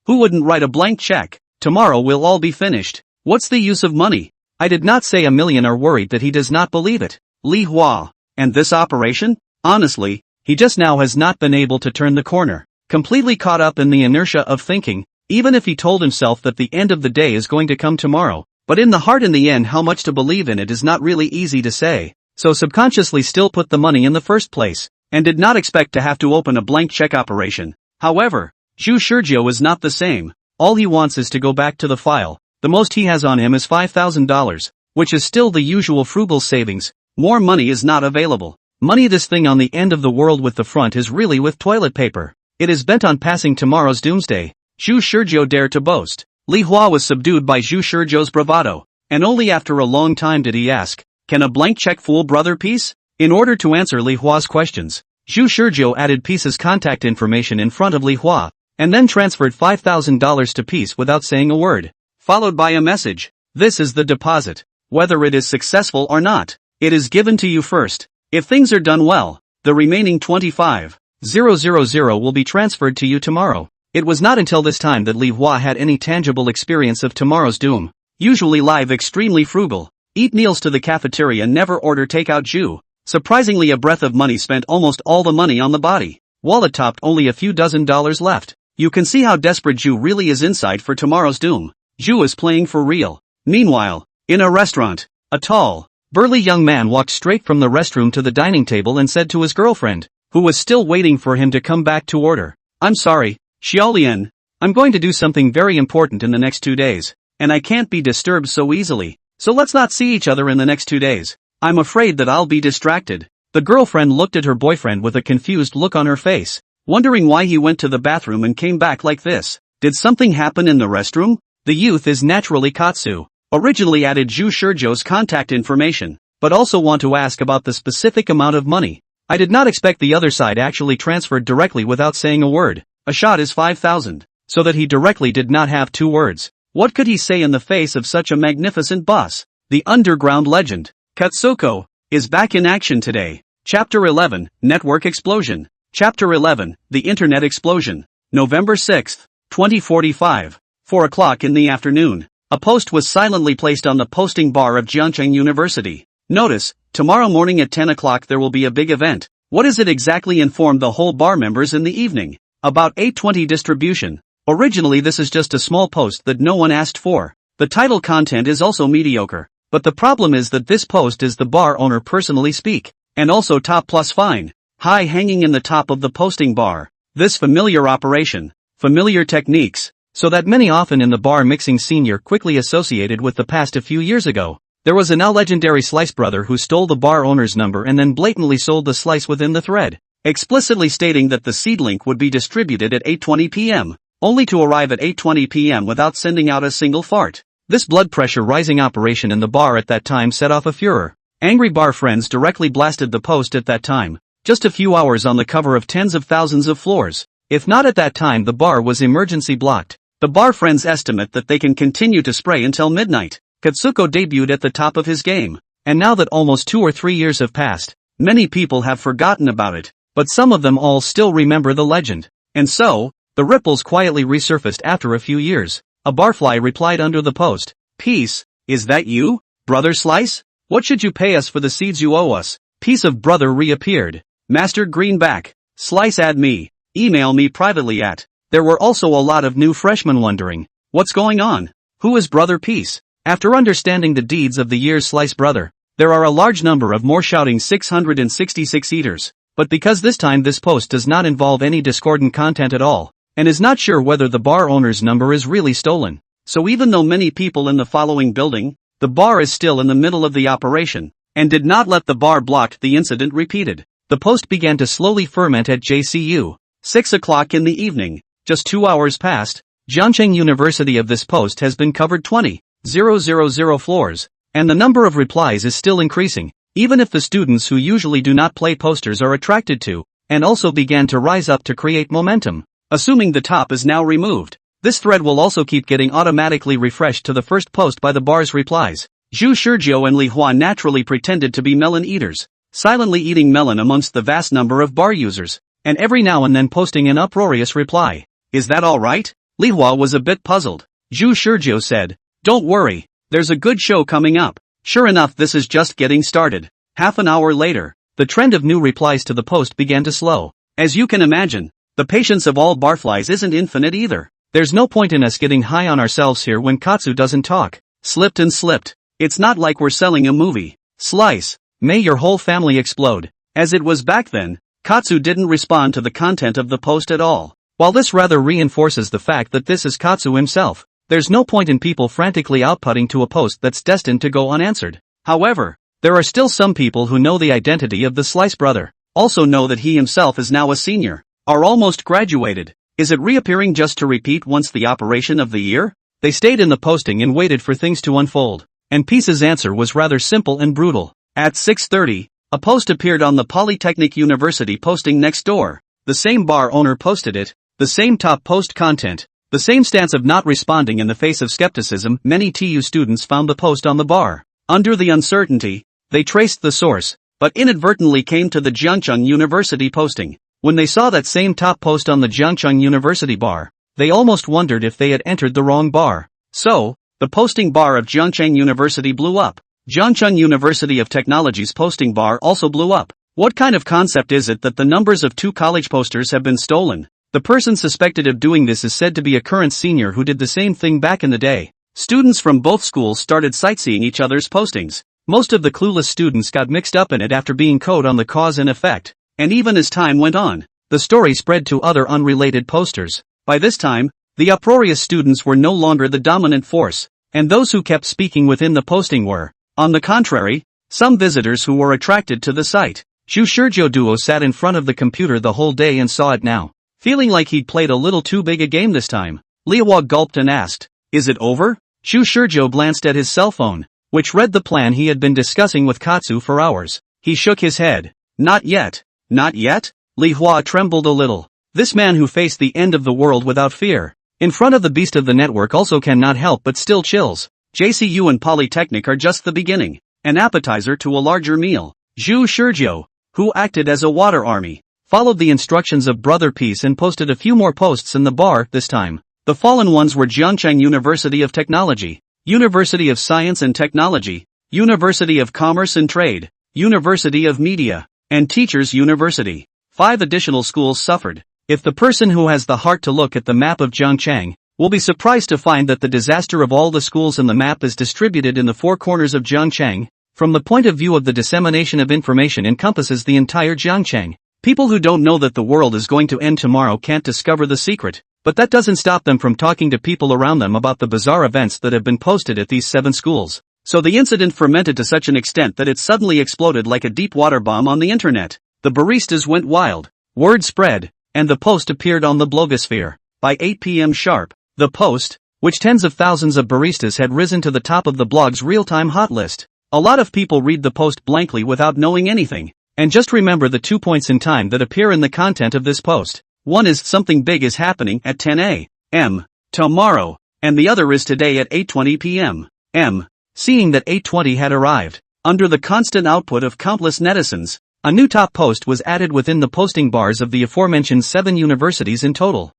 Who wouldn't write a blank check? Tomorrow we'll all be finished. What's the use of money? I did not say a million are worried that he does not believe it. Li Hua. And this operation? Honestly, he just now has not been able to turn the corner. Completely caught up in the inertia of thinking, even if he told himself that the end of the day is going to come tomorrow, but in the heart in the end how much to believe in it is not really easy to say, so subconsciously still put the money in the first place, and did not expect to have to open a blank check operation. However, Zhu Shizhou is not the same. All he wants is to go back to the file. The most he has on him is $5,000, which is still the usual frugal savings. More money is not available. Money, this thing on the end of the world with the front, is really with toilet paper. It is bent on passing tomorrow's doomsday. Zhu Shizhou dared to boast. Li Hua was subdued by Zhu Shizhou's bravado, and only after a long time did he ask, can a blank check fool brother Peace? In order to answer Li Hua's questions, Zhu Shizhou added Peace's contact information in front of Li Hua, and then transferred $5,000 to Peace without saying a word, followed by a message. This is the deposit. Whether it is successful or not, it is given to you first. If things are done well, the remaining 25,000 will be transferred to you tomorrow. It was not until this time that Li Hua had any tangible experience of tomorrow's doom. Usually live, extremely frugal, eat meals to the cafeteria, never order takeout. Zhu, surprisingly a breath of money, spent almost all the money on the body. Wallet topped, only a few dozen dollars left. You can see how desperate Zhu really is inside for tomorrow's doom. Zhu is playing for real. Meanwhile, in a restaurant, a tall, burly young man walked straight from the restroom to the dining table and said to his girlfriend, who was still waiting for him to come back to order, I'm sorry, Xiaolian, I'm going to do something very important in the next 2 days, and I can't be disturbed so easily, so let's not see each other in the next 2 days. I'm afraid that I'll be distracted. The girlfriend looked at her boyfriend with a confused look on her face, wondering why he went to the bathroom and came back like this. Did something happen in the restroom? The youth is naturally Katsu. Originally added Zhu Shizhou's contact information, but also want to ask about the specific amount of money. I did not expect the other side actually transferred directly without saying a word. A shot is 5,000, so that he directly did not have 2 words. What could he say in the face of such a magnificent boss? The underground legend, Katsuko, is back in action today. Chapter 11, Network Explosion. Chapter 11, The Internet Explosion. November 6, 2045, 4 o'clock in the afternoon. A post was silently placed on the posting bar of Jiancheng University. Notice, tomorrow morning at 10 o'clock there will be a big event. What is it exactly? Informed the whole bar members in the evening. About 8:20 distribution. Originally this is just a small post that no one asked for. The title content is also mediocre. But the problem is that this post is the bar owner personally speak. And also top plus fine. High hanging in the top of the posting bar. This familiar operation. Familiar techniques. So that many often in the bar mixing senior quickly associated with the past. A few years ago, there was a now legendary slice brother who stole the bar owner's number and then blatantly sold the slice within the thread, explicitly stating that the seed link would be distributed at 8:20 p.m., only to arrive at 8:20 p.m. without sending out a single fart. This blood pressure rising operation in the bar at that time set off a furor. Angry bar friends directly blasted the post at that time, just a few hours on the cover of tens of thousands of floors. If not at that time, the bar was emergency blocked. The bar friends estimate that they can continue to spray until midnight. Katsuko debuted at the top of his game. and now that almost 2 or 3 years have passed, many people have forgotten about it, but some of them all still remember the legend. And so, the ripples quietly resurfaced after a few years. A barfly replied under the post, "Peace, is that you, Brother Slice? What should you pay us for the seeds you owe us?" Piece of Brother reappeared. "Master Greenback, Slice add me, email me privately at." There were also a lot of new freshmen wondering, what's going on? Who is Brother Peace? After understanding the deeds of the year's Slice Brother, there are a large number of more shouting 666 eaters, but because this time this post does not involve any discordant content at all, and is not sure whether the bar owner's number is really stolen. So even though many people in the following building, the bar is still in the middle of the operation, and did not let the bar blocked the incident repeated. The post began to slowly ferment at JCU. 6 o'clock in the evening, just 2 hours passed. Jiangcheng University of this post has been covered 20,000 floors, and the number of replies is still increasing, even if the students who usually do not play posters are attracted to, and also began to rise up to create momentum. Assuming the top is now removed, this thread will also keep getting automatically refreshed to the first post by the bar's replies. Zhu Shizhou and Li Hua naturally pretended to be melon eaters, silently eating melon amongst the vast number of bar users, and every now and then posting an uproarious reply. "Is that all right?" Li Hua was a bit puzzled. Zhu Shizhou said, "Don't worry, there's a good show coming up." Sure enough, this is just getting started. Half an hour later, the trend of new replies to the post began to slow. As you can imagine, the patience of all barflies isn't infinite either. There's no point in us getting high on ourselves here when Katsu doesn't talk. Slipped and slipped. It's not like we're selling a movie. Slice, may your whole family explode. As it was back then, Katsu didn't respond to the content of the post at all. While this rather reinforces the fact that this is Katsu himself, there's no point in people frantically outputting to a post that's destined to go unanswered. However, there are still some people who know the identity of the Slice Brother, also know that he himself is now a senior, are almost graduated. Is it reappearing just to repeat once the operation of the year? They stayed in the posting and waited for things to unfold, and Peace's answer was rather simple and brutal. At 6:30, a post appeared on the Polytechnic University posting next door. The same bar owner posted it, the same top post content, the same stance of not responding in the face of skepticism. Many TU students found the post on the bar. Under the uncertainty, they traced the source, but inadvertently came to the Jiangcheng University posting. When they saw that same top post on the Jiangcheng University bar, they almost wondered if they had entered the wrong bar. So, the posting bar of Jiangcheng University blew up. Jiangcheng University of Technology's posting bar also blew up. What kind of concept is it that the numbers of 2 college posters have been stolen? The person suspected of doing this is said to be a current senior who did the same thing back in the day. Students from both schools started sightseeing each other's postings. Most of the clueless students got mixed up in it after being caught on the cause and effect. And even as time went on, the story spread to other unrelated posters. By this time, the uproarious students were no longer the dominant force, and those who kept speaking within the posting were, on the contrary, some visitors who were attracted to the site. Zhu Shizhou Duo sat in front of the computer the whole day and saw it now, feeling like he'd played a little too big a game this time. Li Hua gulped and asked, "Is it over?" Zhu Shizhou glanced at his cell phone, which read the plan he had been discussing with Katsu for hours. He shook his head. "Not yet. Not yet?" Li Hua trembled a little. This man who faced the end of the world without fear, in front of the beast of the network, also cannot help but still chills. JCU and Polytechnic are just the beginning, an appetizer to a larger meal. Zhu Shizhou, who acted as a water army, followed the instructions of Brother Peace and posted a few more posts in the bar. This time, the fallen ones were Jiangcheng University of Technology, University of Science and Technology, University of Commerce and Trade, University of Media, and Teachers University. 5 additional schools suffered. If the person who has the heart to look at the map of Jiangcheng will be surprised to find that the disaster of all the schools in the map is distributed in the 4 corners of Jiangcheng, from the point of view of the dissemination of information encompasses the entire Jiangcheng. People who don't know that the world is going to end tomorrow can't discover the secret, but that doesn't stop them from talking to people around them about the bizarre events that have been posted at these 7 schools. So the incident fermented to such an extent that it suddenly exploded like a deep water bomb on the internet. The baristas went wild, word spread, and the post appeared on the blogosphere. By 8 p.m. sharp, the post, which tens of thousands of baristas had risen to the top of the blog's real-time hot list. A lot of people read the post blankly without knowing anything. And just remember the 2 points in time that appear in the content of this post. One is something big is happening at 10 a.m. tomorrow, and the other is today at 8:20 p.m. Seeing that 8:20 had arrived, Under the constant output of countless netizens, a new top post was added within the posting bars of the aforementioned 7 universities in total.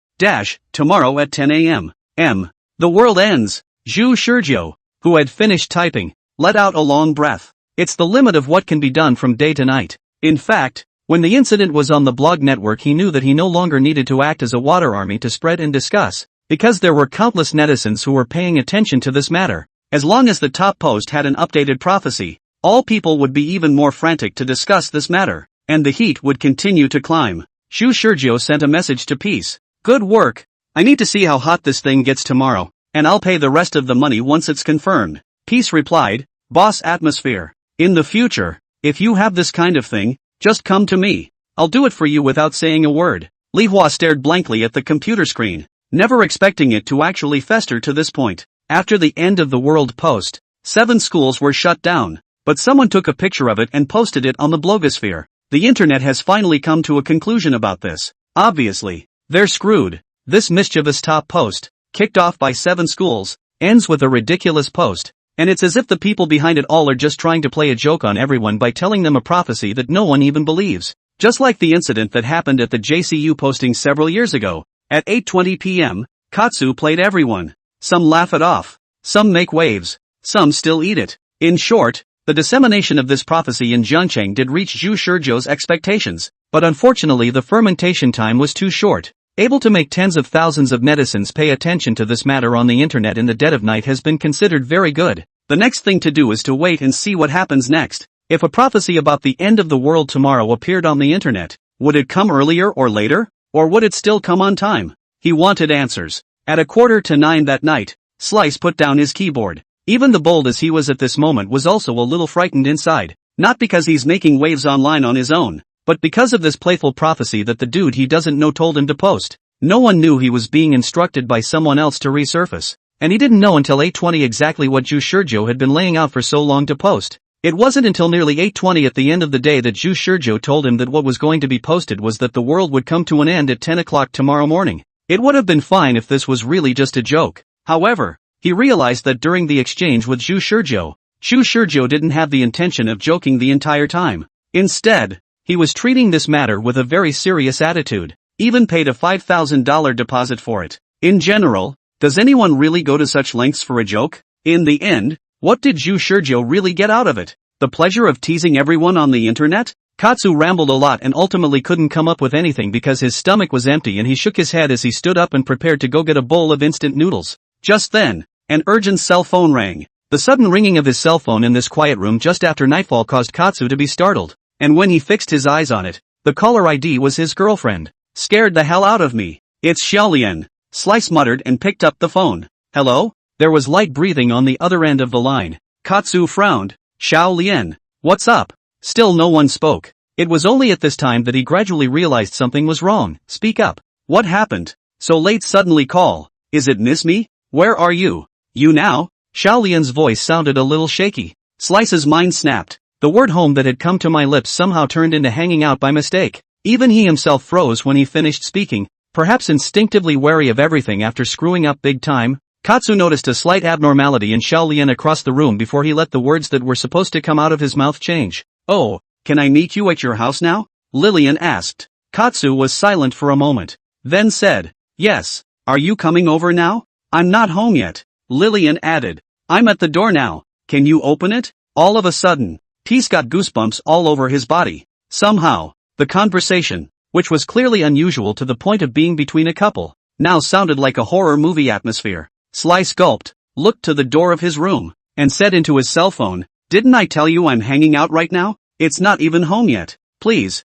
Tomorrow at 10 a.m. The world ends. Zhu Shurjiu, who had finished typing, let out a long breath. It's the limit of what can be done from day to night. In fact, when the incident was on the blog network, he knew that he no longer needed to act as a water army to spread and discuss, because there were countless netizens who were paying attention to this matter. As long as the top post had an updated prophecy, all people would be even more frantic to discuss this matter, and the heat would continue to climb. Zhu Shurjiu sent a message to Peace. Good work. I need to see how hot this thing gets tomorrow, and I'll pay the rest of the money once it's confirmed. Peace replied, Boss Atmosphere. In the future, if you have this kind of thing, just come to me. I'll do it for you without saying a word. Li Hua stared blankly at the computer screen, never expecting it to actually fester to this point. After the end of the world post, 7 schools were shut down, but someone took a picture of it and posted it on the blogosphere. The internet has finally come to a conclusion about this. Obviously, they're screwed. This mischievous top post, kicked off by 7 schools, ends with a ridiculous post, and it's as if the people behind it all are just trying to play a joke on everyone by telling them a prophecy that no one even believes. Just like the incident that happened at the JCU posting several years ago. At 8:20 p.m., Katsu played everyone. Some laugh it off, some make waves, some still eat it. In short, the dissemination of this prophecy in Zhengcheng did reach Zhu Shurjiu's expectations, but unfortunately the fermentation time was too short. Able to make tens of thousands of netizens pay attention to this matter on the internet in the dead of night has been considered very good. The next thing to do is to wait and see what happens next. If a prophecy about the end of the world tomorrow appeared on the internet, would it come earlier or later, or would it still come on time? He wanted answers. At 8:45 that night, Slice put down his keyboard. Even the bold as he was at this moment was also a little frightened inside. Not because he's making waves online on his own, but because of this playful prophecy that the dude he doesn't know told him to post. No one knew he was being instructed by someone else to resurface, and he didn't know until 8:20 exactly what Zhu Shurjiu had been laying out for so long to post. It wasn't until nearly 8:20 at the end of the day that Zhu Shurjiu told him that what was going to be posted was that the world would come to an end at 10 o'clock tomorrow morning. It would have been fine if this was really just a joke. However, he realized that during the exchange with Zhu Shurjiu didn't have the intention of joking the entire time. Instead, he was treating this matter with a very serious attitude, even paid a $5,000 deposit for it. In general, does anyone really go to such lengths for a joke? In the end, what did Zhu Shurjiu really get out of it? The pleasure of teasing everyone on the internet? Katsu rambled a lot and ultimately couldn't come up with anything because his stomach was empty, and he shook his head as he stood up and prepared to go get a bowl of instant noodles. Just then, an urgent cell phone rang. The sudden ringing of his cell phone in this quiet room just after nightfall caused Katsu to be startled, and when he fixed his eyes on it, the caller ID was his girlfriend. Scared the hell out of me. It's Xiaolian, Slice muttered and picked up the phone. Hello? There was light breathing on the other end of the line. Katsu frowned. Xiaolian, what's up? Still no one spoke. It was only at this time that he gradually realized something was wrong. Speak up. What happened? So late suddenly call. Is it Miss Me? Where are you? You now? Xiaolian's voice sounded a little shaky. Slice's mind snapped. The word home that had come to my lips somehow turned into hanging out by mistake. Even he himself froze when he finished speaking, perhaps instinctively wary of everything after screwing up big time. Katsu noticed a slight abnormality in Xiaolian across the room before he let the words that were supposed to come out of his mouth change. Oh, can I meet you at your house now? Lillian asked. Katsu was silent for a moment, then said, yes. Are you coming over now? I'm not home yet. Lillian added, I'm at the door now. Can you open it? All of a sudden, Peace got goosebumps all over his body. Somehow, the conversation, which was clearly unusual to the point of being between a couple, now sounded like a horror movie atmosphere. Slice gulped, looked to the door of his room, and said into his cell phone, didn't I tell you I'm hanging out right now? It's not even home yet. Please,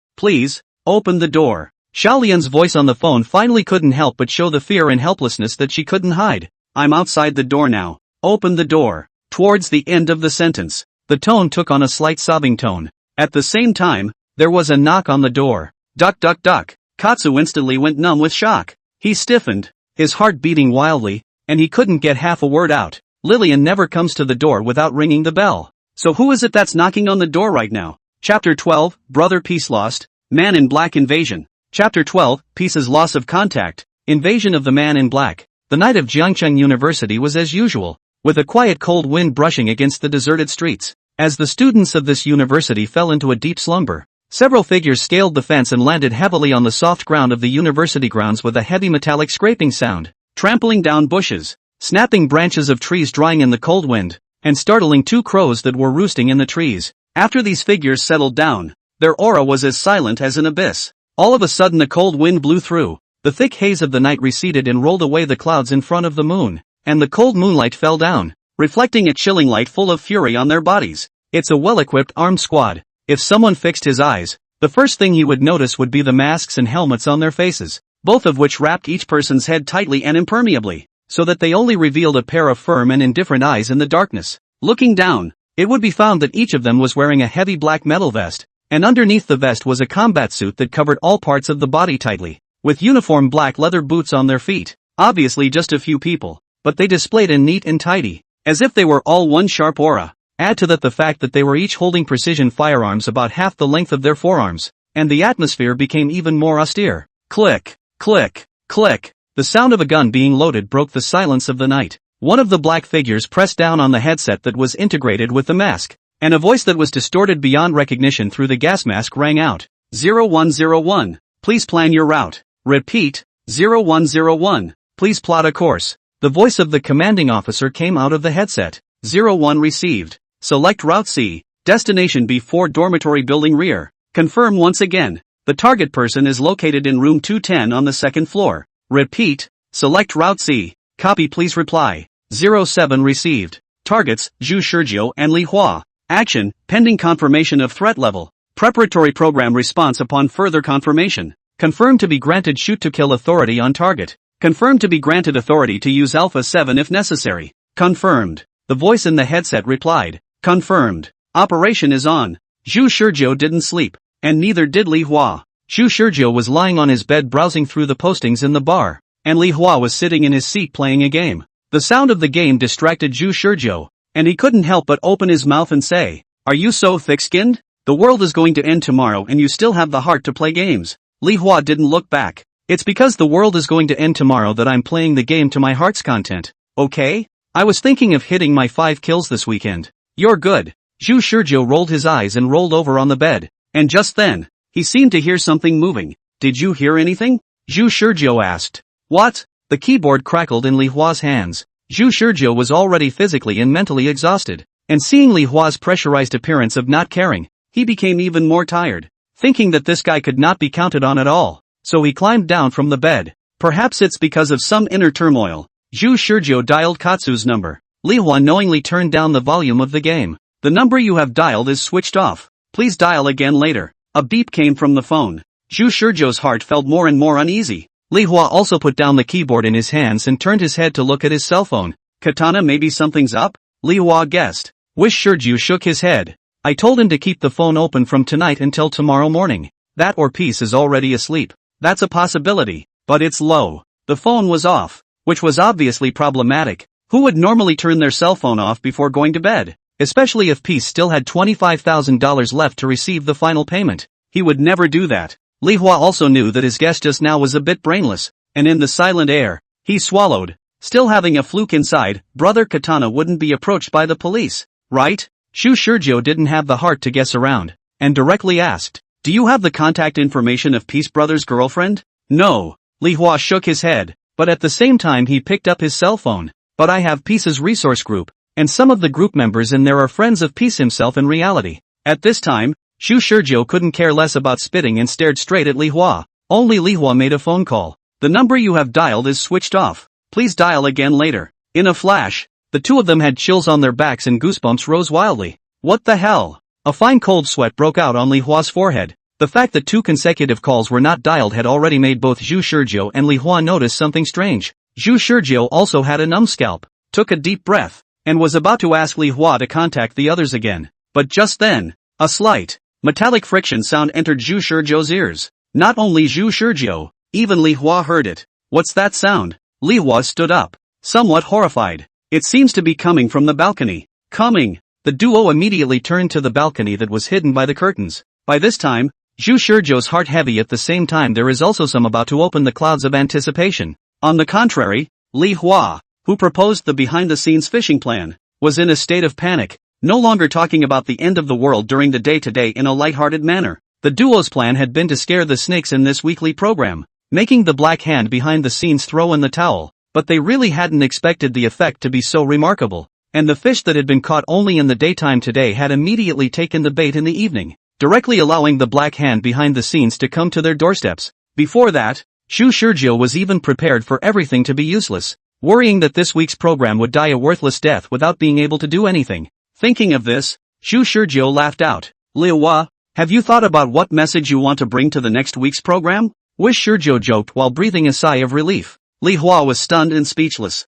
open the door. Xiaolian's voice on the phone finally couldn't help but show the fear and helplessness that she couldn't hide. I'm outside the door now. Open the door. Towards the end of the sentence, the tone took on a slight sobbing tone. At the same time, there was a knock on the door. Duck duck duck. Katsu instantly went numb with shock. He stiffened, his heart beating wildly, and he couldn't get half a word out. Lillian never comes to the door without ringing the bell. So who is it that's knocking on the door right now? Chapter 12, Brother Peace Lost, Man in Black Invasion. Chapter 12, Peace's Loss of Contact, Invasion of the Man in Black. The night of Jiangcheng University was as usual, with a quiet cold wind brushing against the deserted streets. As the students of this university fell into a deep slumber, several figures scaled the fence and landed heavily on the soft ground of the university grounds with a heavy metallic scraping sound, trampling down bushes, snapping branches of trees drying in the cold wind, and startling two crows that were roosting in the trees. After these figures settled down, their aura was as silent as an abyss. All of a sudden a cold wind blew through, the thick haze of the night receded and rolled away the clouds in front of the moon, and the cold moonlight fell down, reflecting a chilling light full of fury on their bodies. It's a well-equipped armed squad. If someone fixed his eyes, the first thing he would notice would be the masks and helmets on their faces, both of which wrapped each person's head tightly and impermeably, so that they only revealed a pair of firm and indifferent eyes in the darkness. Looking down, it would be found that each of them was wearing a heavy black metal vest, and underneath the vest was a combat suit that covered all parts of the body tightly, with uniform black leather boots on their feet. Obviously just a few people, but they displayed in neat and tidy, as if they were all one sharp aura. Add to that the fact that they were each holding precision firearms about half the length of their forearms, and the atmosphere became even more austere. Click, click, click. The sound of a gun being loaded broke the silence of the night. One of the black figures pressed down on the headset that was integrated with the mask, and a voice that was distorted beyond recognition through the gas mask rang out. 0101, please plan your route. Repeat, 0101, please plot a course. The voice of the commanding officer came out of the headset. 01 received. Select Route C, Destination B4 Dormitory Building Rear. Confirm once again. The target person is located in room 210 on the second floor. Repeat, select Route C. Copy, please reply. 07 received. Targets, Zhu Shurjiu and Li Hua. Action, pending confirmation of threat level. Preparatory program response upon further confirmation. Confirmed to be granted shoot to kill authority on target. Confirmed to be granted authority to use Alpha 7 if necessary. Confirmed. The voice in the headset replied. Confirmed. Operation is on. Zhu Shurjiu didn't sleep, and neither did Li Hua. Zhu Shurjiu was lying on his bed browsing through the postings in the bar, and Li Hua was sitting in his seat playing a game. The sound of the game distracted Zhu Shurjiu, and he couldn't help but open his mouth and say, "Are you so thick-skinned? The world is going to end tomorrow and you still have the heart to play games." Li Hua didn't look back. "It's because the world is going to end tomorrow that I'm playing the game to my heart's content, okay? I was thinking of hitting my 5 kills this weekend." "You're good." Zhu Shurjiu rolled his eyes and rolled over on the bed, and just then, he seemed to hear something moving. "Did you hear anything?" Zhu Shurjiu asked. "What?" The keyboard crackled in Li Hua's hands. Zhu Shurjiu was already physically and mentally exhausted, and seeing Li Hua's pressurized appearance of not caring, he became even more tired, thinking that this guy could not be counted on at all, so he climbed down from the bed. Perhaps it's because of some inner turmoil. Zhu Shurjiu dialed Katsu's number. Li Hua knowingly turned down the volume of the game. "The number you have dialed is switched off. Please dial again later." A beep came from the phone. Zhu Shurjiu's heart felt more and more uneasy. Li Hua also put down the keyboard in his hands and turned his head to look at his cell phone. "Katana, maybe something's up?" Li Hua guessed. Wish Shurjiu shook his head. "I told him to keep the phone open from tonight until tomorrow morning. That or Peace is already asleep. That's a possibility, but it's low." The phone was off, which was obviously problematic. Who would normally turn their cell phone off before going to bed? Especially if Peace still had $25,000 left to receive the final payment. He would never do that. Li Hua also knew that his guest just now was a bit brainless, and in the silent air, he swallowed. Still having a fluke inside, Brother Katana wouldn't be approached by the police, right? Zhu Shurjiu didn't have the heart to guess around, and directly asked, "Do you have the contact information of Peace Brother's girlfriend?" "No." Li Hua shook his head, but at the same time he picked up his cell phone. "But I have Peace's resource group, and some of the group members in there are friends of Peace himself in reality." At this time, Zhu Shurjiu couldn't care less about spitting and stared straight at Li Hua. Only Li Hua made a phone call. "The number you have dialed is switched off. Please dial again later." In a flash, the two of them had chills on their backs and goosebumps rose wildly. What the hell? A fine cold sweat broke out on Li Hua's forehead. The fact that 2 consecutive calls were not dialed had already made both Zhu Shurjiu and Li Hua notice something strange. Zhu Shurjiu also had a numbscalp, took a deep breath, and was about to ask Li Hua to contact the others again. But just then, a slight, metallic friction sound entered Zhu Shurjiu's ears. Not only Zhu Shurjiu, even Li Hua heard it. "What's that sound?" Li Hua stood up, somewhat horrified. "It seems to be coming from the balcony." "Coming!" The duo immediately turned to the balcony that was hidden by the curtains. By this time, Zhu Shurjiu's heart heavy. At the same time there is also some about to open the clouds of anticipation. On the contrary, Li Hua, who proposed the behind-the-scenes fishing plan, was in a state of panic. no longer talking about the end of the world during the day-to-day in a lighthearted manner. The duo's plan had been to scare the snakes in this weekly program, making the black hand behind the scenes throw in the towel, but they really hadn't expected the effect to be so remarkable, and the fish that had been caught only in the daytime today had immediately taken the bait in the evening, directly allowing the black hand behind the scenes to come to their doorsteps. Before that, Shu Shurjo was even prepared for everything to be useless, worrying that this week's program would die a worthless death without being able to do anything. Thinking of this, Shu Shurjo laughed out. "Lihua, have you thought about what message you want to bring to the next week's program?" Wish Shurjo joked while breathing a sigh of relief. Lihua was stunned and speechless.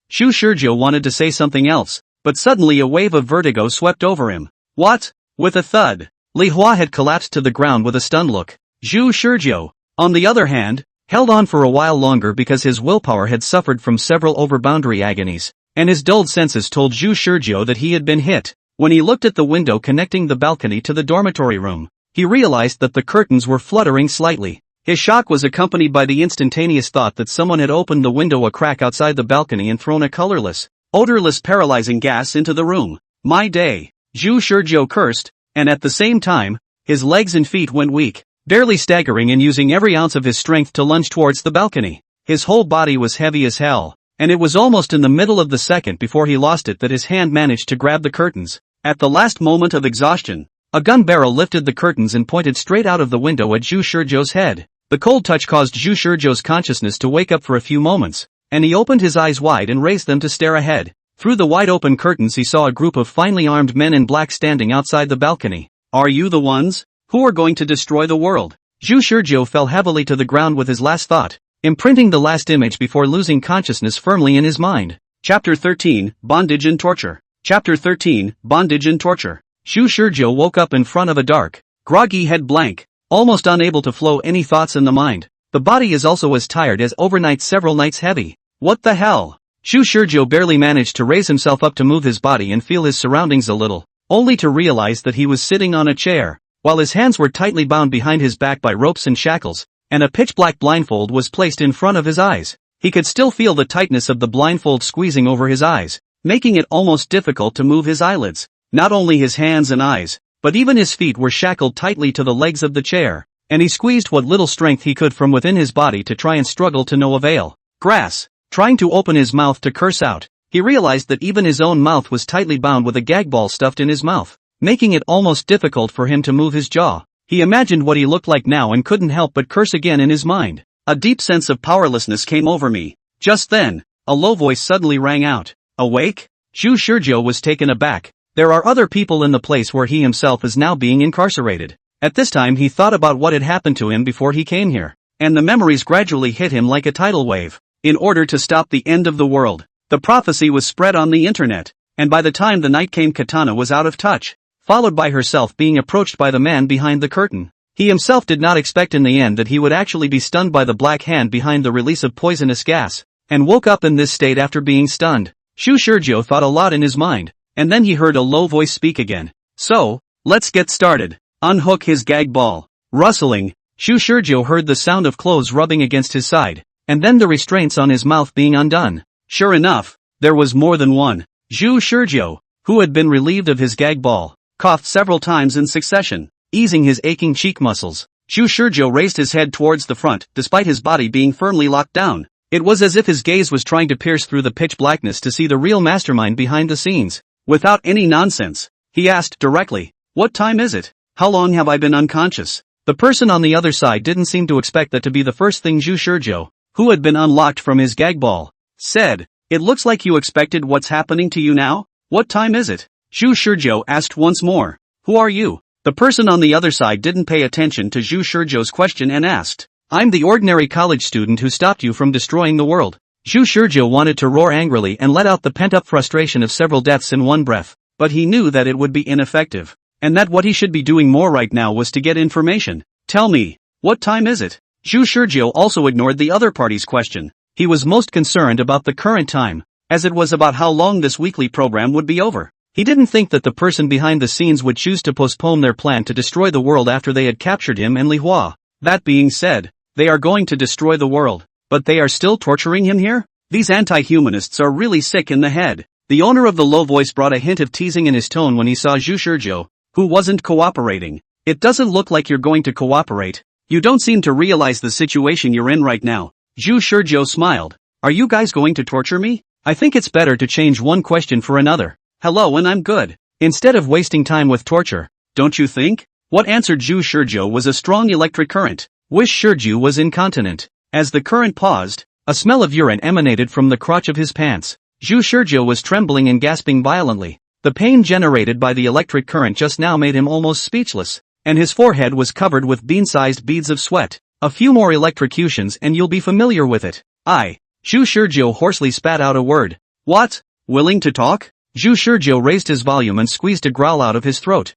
Shu Shurjo wanted to say something else, but suddenly a wave of vertigo swept over him. What? With a thud, Lihua had collapsed to the ground with a stunned look. Shu Shurjo, on the other hand, held on for a while longer because his willpower had suffered from several over-boundary agonies, and his dulled senses told Shu Shurjo that he had been hit. When he looked at the window connecting the balcony to the dormitory room, he realized that the curtains were fluttering slightly. His shock was accompanied by the instantaneous thought that someone had opened the window a crack outside the balcony and thrown a colorless, odorless paralyzing gas into the room. My day, Shu Shurjo cursed, and at the same time, his legs and feet went weak, barely staggering and using every ounce of his strength to lunge towards the balcony. His whole body was heavy as hell, and it was almost in the middle of the second before he lost it that his hand managed to grab the curtains. At the last moment of exhaustion, a gun barrel lifted the curtains and pointed straight out of the window at Shu Shurjo's head. The cold touch caused Shu Shurjo's consciousness to wake up for a few moments, and he opened his eyes wide and raised them to stare ahead. Through the wide-open curtains he saw a group of finely armed men in black standing outside the balcony. Are you the ones who are going to destroy the world? Shu Shurjo fell heavily to the ground with his last thought, imprinting the last image before losing consciousness firmly in his mind. Chapter 13, Bondage and Torture. Chapter 13, Bondage and Torture. Shu Shurjo woke up in front of a dark, groggy head blank, almost unable to flow any thoughts in the mind. The body is also as tired as overnight, several nights heavy. What the hell? Shu Shurjo barely managed to raise himself up to move his body and feel his surroundings a little, only to realize that he was sitting on a chair, while his hands were tightly bound behind his back by ropes and shackles, and a pitch-black blindfold was placed in front of his eyes. He could still feel the tightness of the blindfold squeezing over his eyes, making it almost difficult to move his eyelids. Not only his hands and eyes, but even his feet were shackled tightly to the legs of the chair, and he squeezed what little strength he could from within his body to try and struggle to no avail. Grass. Trying to open his mouth to curse out, he realized that even his own mouth was tightly bound with a gag ball stuffed in his mouth, making it almost difficult for him to move his jaw. He imagined what he looked like now and couldn't help but curse again in his mind. A deep sense of powerlessness came over me. Just then, a low voice suddenly rang out. Awake? Shu Shurjo was taken aback. There are other people in the place where he himself is now being incarcerated. At this time he thought about what had happened to him before he came here, and the memories gradually hit him like a tidal wave. In order to stop the end of the world, the prophecy was spread on the internet, and by the time the night came Katana was out of touch, followed by herself being approached by the man behind the curtain. He himself did not expect in the end that he would actually be stunned by the black hand behind the release of poisonous gas, and woke up in this state after being stunned. Shu Shurjo thought a lot in his mind, and then he heard a low voice speak again. So, let's get started. Unhook his gag ball. Rustling, Shu Shurjo heard the sound of clothes rubbing against his side, and then the restraints on his mouth being undone. Sure enough, there was more than one. Shu Shurjo, who had been relieved of his gag ball, coughed several times in succession, easing his aching cheek muscles. Shu Shurjo raised his head towards the front despite his body being firmly locked down. It was as if his gaze was trying to pierce through the pitch blackness to see the real mastermind behind the scenes. Without any nonsense, he asked directly, "What time is it? How long have I been unconscious?" The person on the other side didn't seem to expect that to be the first thing Shu Shurjo, who had been unlocked from his gag ball, said. "It looks like you expected what's happening to you now? What time is it?" Shu Shurjo asked once more. "Who are you?" The person on the other side didn't pay attention to Shu Shurjo's question and asked. "I'm the ordinary college student who stopped you from destroying the world." Shu Shurjo wanted to roar angrily and let out the pent-up frustration of several deaths in one breath, but he knew that it would be ineffective, and that what he should be doing more right now was to get information. "Tell me, what time is it?" Shu Shurjo also ignored the other party's question. He was most concerned about the current time, as it was about how long this weekly program would be over. He didn't think that the person behind the scenes would choose to postpone their plan to destroy the world after they had captured him and Lihua. That being said, they are going to destroy the world, but they are still torturing him here? These anti-humanists are really sick in the head. The owner of the low voice brought a hint of teasing in his tone when he saw Zhu Shizhou, who wasn't cooperating. It doesn't look like you're going to cooperate. You don't seem to realize the situation you're in right now. Zhu Shizhou smiled. Are you guys going to torture me? I think it's better to change one question for another. Hello and I'm good. Instead of wasting time with torture. Don't you think? What answered Zhu Shizhou was a strong electric current. Wish Shizhou was incontinent. As the current paused, a smell of urine emanated from the crotch of his pants. Zhu Shizhou was trembling and gasping violently. The pain generated by the electric current just now made him almost speechless, and his forehead was covered with bean-sized beads of sweat. A few more electrocutions and you'll be familiar with it. Zhu Shizhou hoarsely spat out a word. What? Willing to talk? Zhu Shizhou raised his volume and squeezed a growl out of his throat.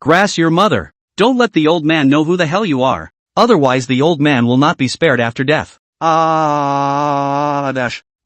Grass your mother. Don't let the old man know who the hell you are. Otherwise the old man will not be spared after death.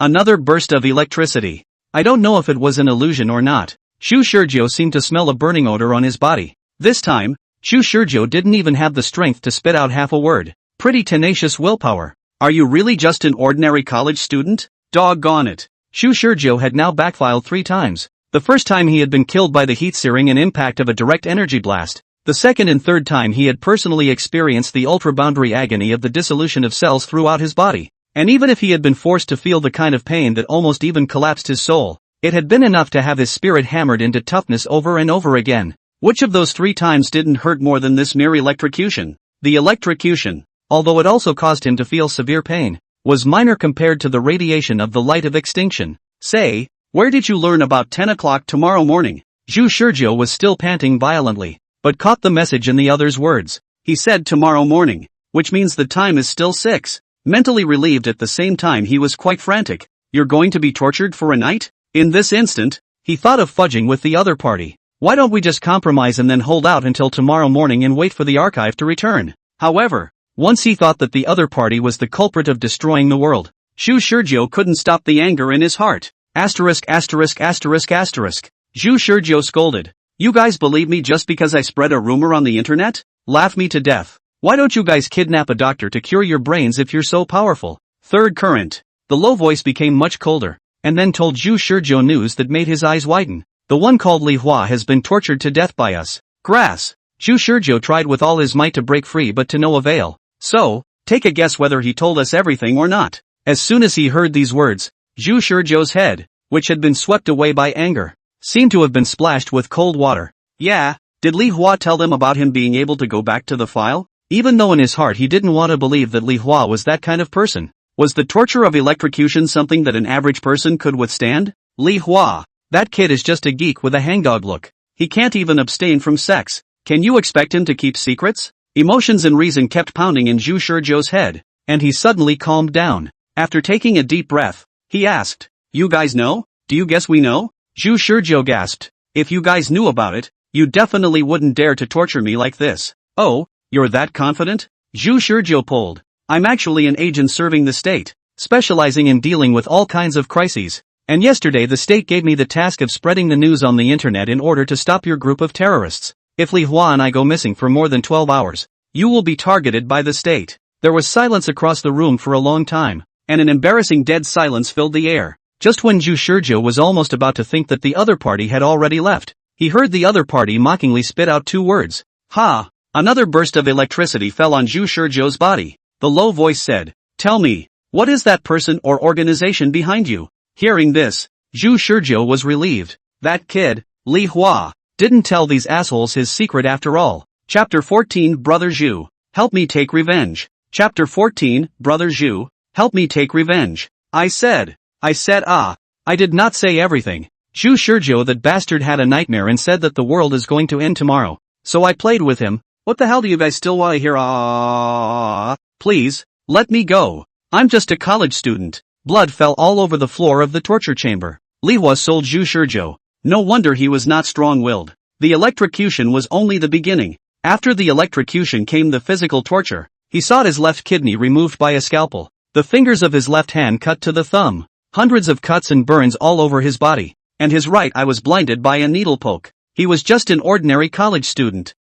Another burst of electricity. I don't know if it was an illusion or not. Zhu Shizhou seemed to smell a burning odor on his body. This time, Zhu Shizhou didn't even have the strength to spit out half a word. Pretty tenacious willpower. Are you really just an ordinary college student? Doggone it. Zhu Shizhou had now backfired 3 times. The first time he had been killed by the heat searing and impact of a direct energy blast. The second and third time he had personally experienced the ultra-boundary agony of the dissolution of cells throughout his body. And even if he had been forced to feel the kind of pain that almost even collapsed his soul, it had been enough to have his spirit hammered into toughness over and over again. Which of those 3 times didn't hurt more than this mere electrocution? The electrocution, although it also caused him to feel severe pain, was minor compared to the radiation of the light of extinction. Say, where did you learn about 10 o'clock tomorrow morning? Zhu Shizhou was still panting violently, but caught the message in the other's words. He said tomorrow morning, which means the time is still 6. Mentally relieved at the same time he was quite frantic. You're going to be tortured for a night? In this instant, he thought of fudging with the other party. Why don't we just compromise and then hold out until tomorrow morning and wait for the archive to return? However, once he thought that the other party was the culprit of destroying the world, Zhu Shizhou couldn't stop the anger in his heart. Zhu Shizhou scolded. You guys believe me just because I spread a rumor on the internet? Laugh me to death. Why don't you guys kidnap a doctor to cure your brains if you're so powerful? Third current. The low voice became much colder, and then told Zhu Shizhou news that made his eyes widen. The one called Li Hua has been tortured to death by us. Grass. Zhu Shizhou tried with all his might to break free but to no avail. So, take a guess whether he told us everything or not. As soon as he heard these words, Zhu Shizhou's head, which had been swept away by anger, seemed to have been splashed with cold water. Yeah, did Li Hua tell them about him being able to go back to the file? Even though in his heart he didn't want to believe that Li Hua was that kind of person. Was the torture of electrocution something that an average person could withstand? Li Hua, that kid is just a geek with a hangdog look. He can't even abstain from sex. Can you expect him to keep secrets? Emotions and reason kept pounding in Zhu Shizhou's head, and he suddenly calmed down. After taking a deep breath, he asked, You guys know? Do you guess we know? Zhu Shizhou gasped. If you guys knew about it, you definitely wouldn't dare to torture me like this. Oh, you're that confident? Zhu Shizhou pulled. I'm actually an agent serving the state, specializing in dealing with all kinds of crises. And yesterday the state gave me the task of spreading the news on the internet in order to stop your group of terrorists. If Li Hua and I go missing for more than 12 hours, you will be targeted by the state. There was silence across the room for a long time, and an embarrassing dead silence filled the air. Just when Zhu Shizhou was almost about to think that the other party had already left, he heard the other party mockingly spit out 2 words. Ha! Another burst of electricity fell on Zhu Shizhou's body. The low voice said, Tell me, what is that person or organization behind you? Hearing this, Zhu Shizhou was relieved. That kid, Li Hua, didn't tell these assholes his secret after all. Chapter 14 Brother Zhu, help me take revenge. Chapter 14 Brother Zhu, help me take revenge. I said I did not say everything. Zhu Shizhou, that bastard, had a nightmare and said that the world is going to end tomorrow. So I played with him. What the hell do you guys still want to hear? Please, let me go. I'm just a college student. Blood fell all over the floor of the torture chamber. Li Hua sold Zhu Shizhou. No wonder he was not strong-willed. The electrocution was only the beginning. After the electrocution came the physical torture. He sought his left kidney removed by a scalpel. The fingers of his left hand cut to the thumb. Hundreds of cuts and burns all over his body. And his right eye was blinded by a needle poke. He was just an ordinary college student.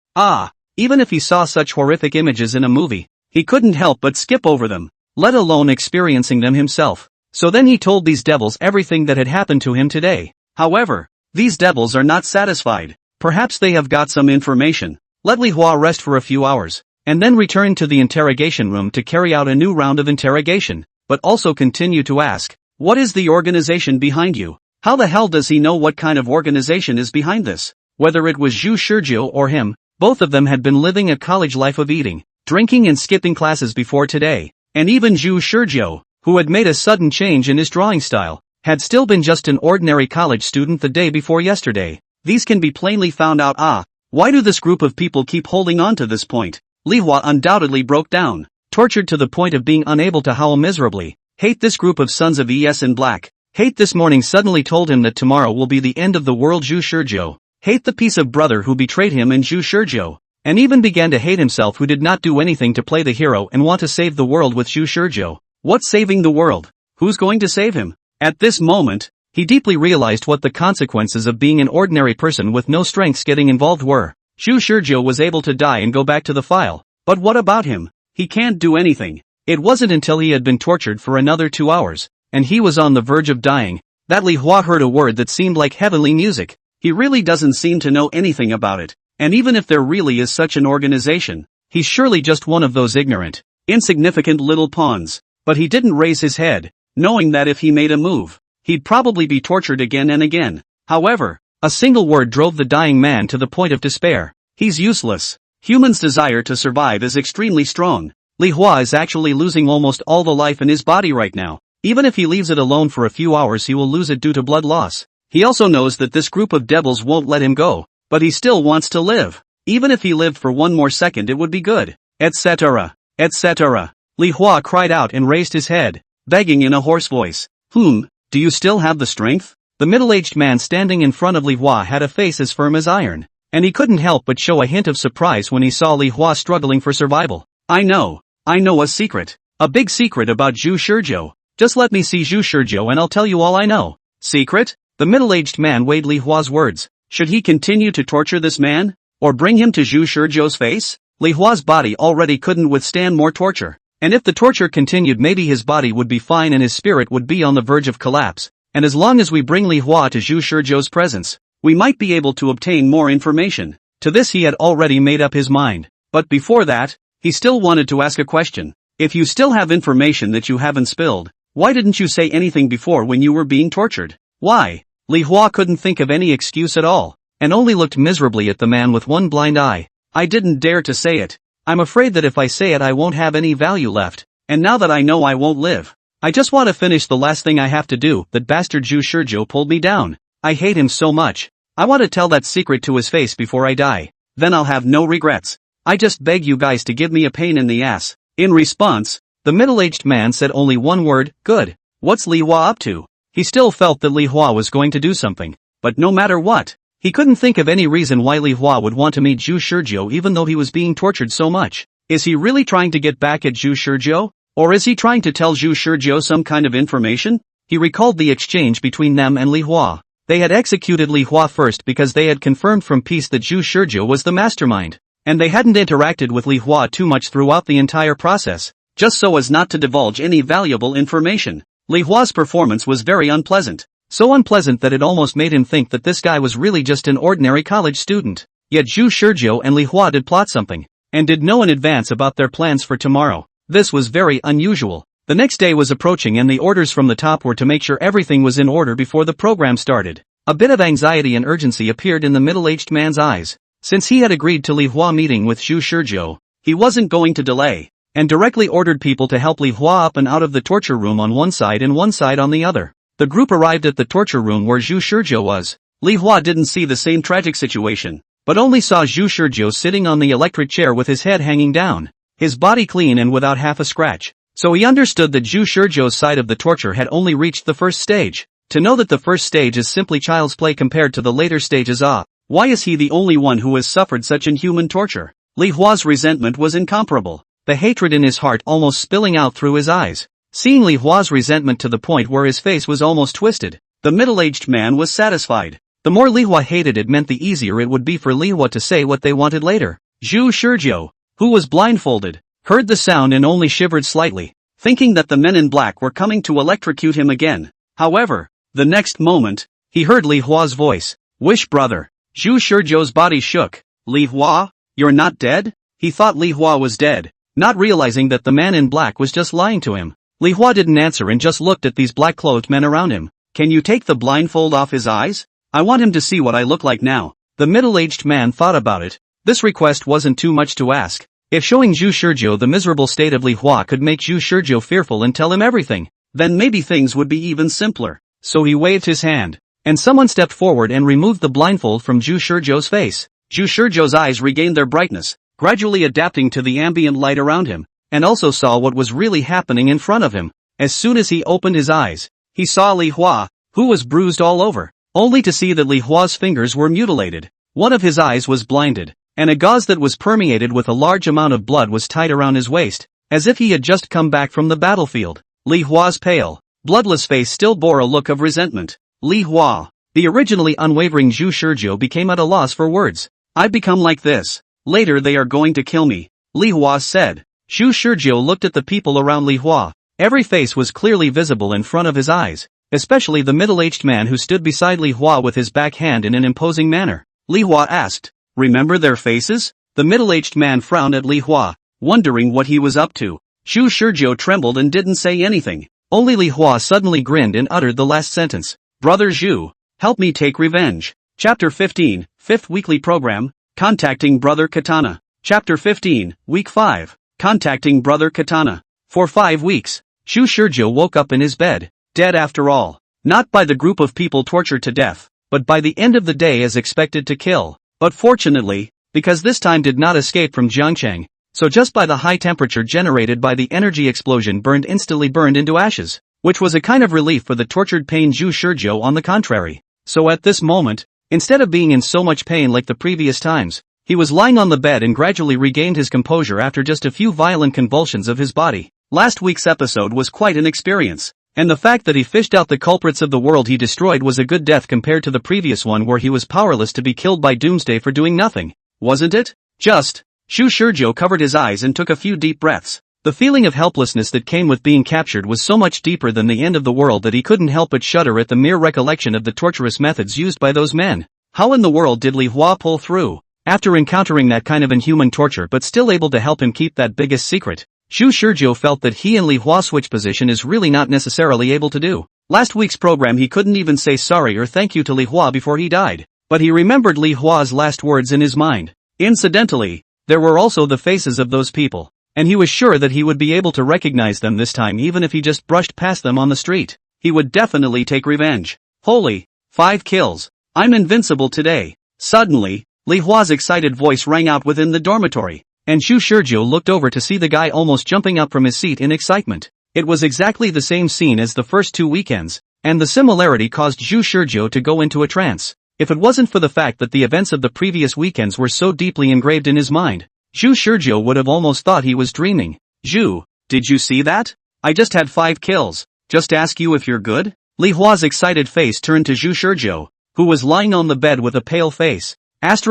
Even if he saw such horrific images in a movie, he couldn't help but skip over them, let alone experiencing them himself. So then he told these devils everything that had happened to him today. However, these devils are not satisfied. Perhaps they have got some information. Let Li Hua rest for a few hours, and then return to the interrogation room to carry out a new round of interrogation, but also continue to ask, what is the organization behind you? How the hell does he know what kind of organization is behind this? Whether it was Zhu Shizhou or him, both of them had been living a college life of eating, drinking and skipping classes before today, and even Zhu Shizhou, who had made a sudden change in his drawing style, had still been just an ordinary college student the day before yesterday. These can be plainly found out. Why do this group of people keep holding on to this point? Li Hua undoubtedly broke down, tortured to the point of being unable to howl miserably. Hate this group of sons of Es in black. Hate this morning suddenly told him that tomorrow will be the end of the world. Zhu Shizhou. Hate the piece of brother who betrayed him in Zhu Shizhou. And even began to hate himself who did not do anything to play the hero and want to save the world with Zhu Shizhou. What's saving the world? Who's going to save him? At this moment, he deeply realized what the consequences of being an ordinary person with no strengths getting involved were. Zhu Shizhou was able to die and go back to the file. But what about him? He can't do anything. It wasn't until he had been tortured for another 2 hours, and he was on the verge of dying, that Li Hua heard a word that seemed like heavenly music. He really doesn't seem to know anything about it, and even if there really is such an organization, he's surely just one of those ignorant, insignificant little pawns. But he didn't raise his head, knowing that if he made a move, he'd probably be tortured again and again. However, a single word drove the dying man to the point of despair. He's useless. Humans' desire to survive is extremely strong. Li Hua is actually losing almost all the life in his body right now. Even if he leaves it alone for a few hours, he will lose it due to blood loss. He also knows that this group of devils won't let him go, but he still wants to live. Even if he lived for one more second, it would be good. Etc. Etc. Li Hua cried out and raised his head, begging in a hoarse voice. Do you still have the strength? The middle-aged man standing in front of Li Hua had a face as firm as iron, and he couldn't help but show a hint of surprise when he saw Li Hua struggling for survival. I know a secret. A big secret about Zhu Shizhou. Just let me see Zhu Shizhou and I'll tell you all I know. Secret? The middle-aged man weighed Li Hua's words. Should he continue to torture this man? Or bring him to Zhu Shizhou's face? Li Hua's body already couldn't withstand more torture. And if the torture continued, maybe his body would be fine and his spirit would be on the verge of collapse. And as long as we bring Li Hua to Zhu Shizhou's presence, we might be able to obtain more information. To this he had already made up his mind. But before that, he still wanted to ask a question. If you still have information that you haven't spilled, why didn't you say anything before when you were being tortured? Why? Li Hua couldn't think of any excuse at all, and only looked miserably at the man with one blind eye. I didn't dare to say it. I'm afraid that if I say it I won't have any value left, and now that I know I won't live, I just want to finish the last thing I have to do. That bastard Zhu Shizhou pulled me down. I hate him so much. I want to tell that secret to his face before I die. Then I'll have no regrets. I just beg you guys to give me a pain in the ass. In response, the middle-aged man said only one word, good. What's Li Hua up to? He still felt that Li Hua was going to do something, but no matter what, he couldn't think of any reason why Li Hua would want to meet Zhu Shizhou even though he was being tortured so much. Is he really trying to get back at Zhu Shizhou? Or is he trying to tell Zhu Shizhou some kind of information? He recalled the exchange between them and Li Hua. They had executed Li Hua first because they had confirmed from peace that Zhu Shizhou was the mastermind, and they hadn't interacted with Li Hua too much throughout the entire process, just so as not to divulge any valuable information. Li Hua's performance was very unpleasant, so unpleasant that it almost made him think that this guy was really just an ordinary college student. Yet Zhu Shizhou and Li Hua did plot something, and did know in advance about their plans for tomorrow. This was very unusual. The next day was approaching and the orders from the top were to make sure everything was in order before the program started. A bit of anxiety and urgency appeared in the middle-aged man's eyes. Since he had agreed to Li Hua meeting with Zhu Shizhou, he wasn't going to delay, and directly ordered people to help Li Hua up and out of the torture room on one side and one side on the other. The group arrived at the torture room where Zhu Shizhou was. Li Hua didn't see the same tragic situation, but only saw Zhu Shizhou sitting on the electric chair with his head hanging down, his body clean and without half a scratch. So he understood that Zhu Shizhou's side of the torture had only reached the first stage. To know that the first stage is simply child's play compared to the later stages, why is he the only one who has suffered such inhuman torture? Li Hua's resentment was incomparable, the hatred in his heart almost spilling out through his eyes. Seeing Li Hua's resentment to the point where his face was almost twisted, the middle-aged man was satisfied. The more Li Hua hated it meant the easier it would be for Li Hua to say what they wanted later. Zhu Shizhou, who was blindfolded, heard the sound and only shivered slightly, thinking that the men in black were coming to electrocute him again. However, the next moment, he heard Li Hua's voice. Wish brother. Zhu Shizhou's body shook. Li Hua? You're not dead? He thought Li Hua was dead, not realizing that the man in black was just lying to him. Li Hua didn't answer and just looked at these black-clothed men around him. Can you take the blindfold off his eyes? I want him to see what I look like now. The middle-aged man thought about it. This request wasn't too much to ask. If showing Zhu Shizhou the miserable state of Li Hua could make Zhu Shizhou fearful and tell him everything, then maybe things would be even simpler. So he waved his hand, and someone stepped forward and removed the blindfold from Zhu Shizhou's face. Zhu Shizhou's eyes regained their brightness, gradually adapting to the ambient light around him, and also saw what was really happening in front of him. As soon as he opened his eyes, he saw Li Hua, who was bruised all over, only to see that Li Hua's fingers were mutilated. One of his eyes was blinded, and a gauze that was permeated with a large amount of blood was tied around his waist, as if he had just come back from the battlefield. Li Hua's pale, bloodless face still bore a look of resentment. Li Hua, the originally unwavering Zhu Shizhou, became at a loss for words. I've become like this. Later they are going to kill me, Li Hua said. Zhu Shizhou looked at the people around Li Hua. Every face was clearly visible in front of his eyes, especially the middle-aged man who stood beside Li Hua with his back hand in an imposing manner. Li Hua asked, remember their faces? The middle-aged man frowned at Li Hua, wondering what he was up to. Zhu Shizhou trembled and didn't say anything. Only Li Hua suddenly grinned and uttered the last sentence. Brother Zhu, help me take revenge. Chapter 15, 5th Weekly Program, Contacting Brother Katana. Chapter 15, Week 5, Contacting Brother Katana. For 5 weeks, Zhu Shizhou woke up in his bed, dead after all. Not by the group of people tortured to death, but by the end of the day as expected to kill. But fortunately, because this time did not escape from Jiangcheng, so just by the high temperature generated by the energy explosion instantly burned into ashes, which was a kind of relief for the tortured pain Zhu Shizhou on the contrary. So at this moment, instead of being in so much pain like the previous times, he was lying on the bed and gradually regained his composure after just a few violent convulsions of his body. Last week's episode was quite an experience, and the fact that he fished out the culprits of the world he destroyed was a good death compared to the previous one where he was powerless to be killed by Doomsday for doing nothing, wasn't it? Just. Zhu Shizhou covered his eyes and took a few deep breaths. The feeling of helplessness that came with being captured was so much deeper than the end of the world that he couldn't help but shudder at the mere recollection of the torturous methods used by those men. How in the world did Li Hua pull through, after encountering that kind of inhuman torture but still able to help him keep that biggest secret? Zhu Shizhou felt that he and Li Hua switch position is really not necessarily able to do. Last week's program he couldn't even say sorry or thank you to Li Hua before he died, but he remembered Li Hua's last words in his mind. Incidentally, there were also the faces of those people, and he was sure that he would be able to recognize them this time even if he just brushed past them on the street. He would definitely take revenge. Holy, 5 kills. I'm invincible today. Suddenly, Li Hua's excited voice rang out within the dormitory, and Zhu Shizhou looked over to see the guy almost jumping up from his seat in excitement. It was exactly the same scene as the first 2 weekends, and the similarity caused Zhu Shizhou to go into a trance. If it wasn't for the fact that the events of the previous weekends were so deeply engraved in his mind, Zhu Shizhou would have almost thought he was dreaming. Zhu, did you see that? I just had 5 kills. Just ask you if you're good? Li Hua's excited face turned to Zhu Shizhou, who was lying on the bed with a pale face. What's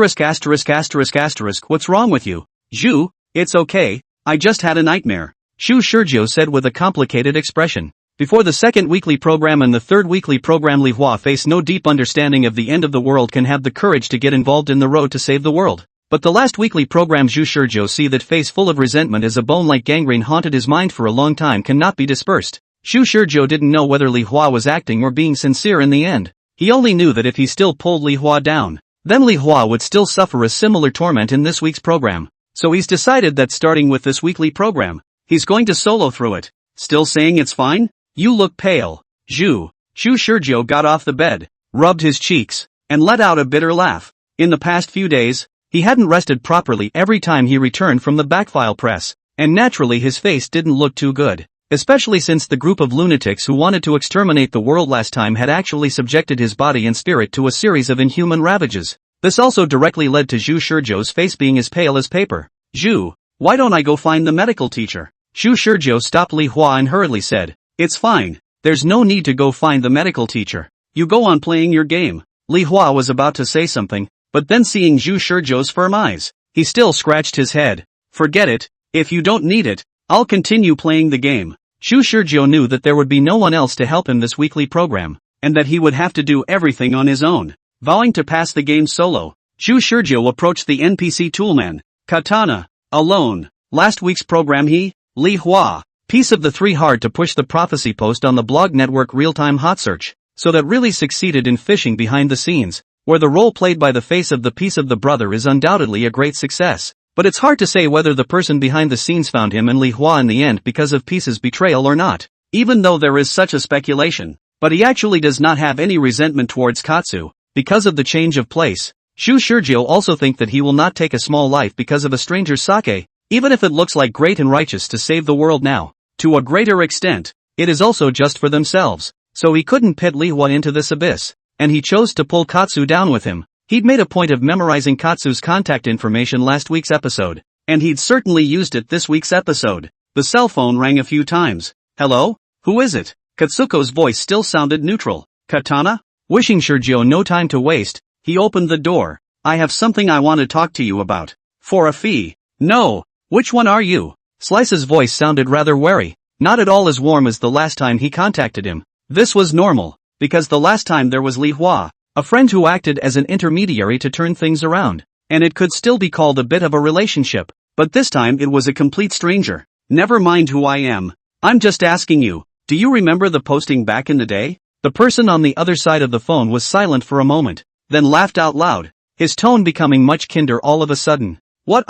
wrong with you? Zhu, it's okay, I just had a nightmare, Zhu Shizhou said with a complicated expression. Before the second weekly program and the third weekly program, Li Hua faced no deep understanding of the end of the world can have the courage to get involved in the road to save the world. But the last weekly program Zhu Shizhou see that face full of resentment as a bone like gangrene haunted his mind for a long time cannot be dispersed. Zhu Shizhou didn't know whether Li Hua was acting or being sincere in the end. He only knew that if he still pulled Li Hua down, then Li Hua would still suffer a similar torment in this week's program. So he's decided that starting with this weekly program, he's going to solo through it. Still saying it's fine? You look pale. Zhu Shizhou got off the bed, rubbed his cheeks, and let out a bitter laugh. In the past few days, he hadn't rested properly every time he returned from the backfile press, and naturally his face didn't look too good, especially since the group of lunatics who wanted to exterminate the world last time had actually subjected his body and spirit to a series of inhuman ravages. This also directly led to Zhu Shizhou's face being as pale as paper. Zhu, why don't I go find the medical teacher? Zhu Shizhou stopped Li Hua and hurriedly said, it's fine, there's no need to go find the medical teacher. You go on playing your game. Li Hua was about to say something, but then seeing Zhu Shizhou's firm eyes, he still scratched his head. Forget it, if you don't need it, I'll continue playing the game. Shu Shurjo knew that there would be no one else to help him this weekly program, and that he would have to do everything on his own. Vowing to pass the game solo, Shu Shurjo approached the NPC toolman, Katana, alone. Last week's program Li Hua, piece of the 3 hard to push the prophecy post on the blog network real-time hot search, so that really succeeded in fishing behind the scenes, where the role played by the face of the piece of the brother is undoubtedly a great success. But it's hard to say whether the person behind the scenes found him and Li Hua in the end because of Piece's betrayal or not, even though there is such a speculation. But he actually does not have any resentment towards Katsu, because of the change of place. Shu Shurjo also think that he will not take a small life because of a stranger's sake, even if it looks like great and righteous to save the world now. To a greater extent, it is also just for themselves, so he couldn't pit Li Hua into this abyss, and he chose to pull Katsu down with him. He'd made a point of memorizing Katsu's contact information last week's episode, and he'd certainly used it this week's episode. The cell phone rang a few times. Hello? Who is it? Katsuko's voice still sounded neutral. Katana? Wishing Shurjo no time to waste, he opened the door. I have something I want to talk to you about. For a fee. No. Which one are you? Slice's voice sounded rather wary, not at all as warm as the last time he contacted him. This was normal, because the last time there was Li Hua, a friend who acted as an intermediary to turn things around, and it could still be called a bit of a relationship, but this time it was a complete stranger. Never mind who I am. I'm just asking you, do you remember the posting back in the day? The person on the other side of the phone was silent for a moment, then laughed out loud, his tone becoming much kinder all of a sudden. What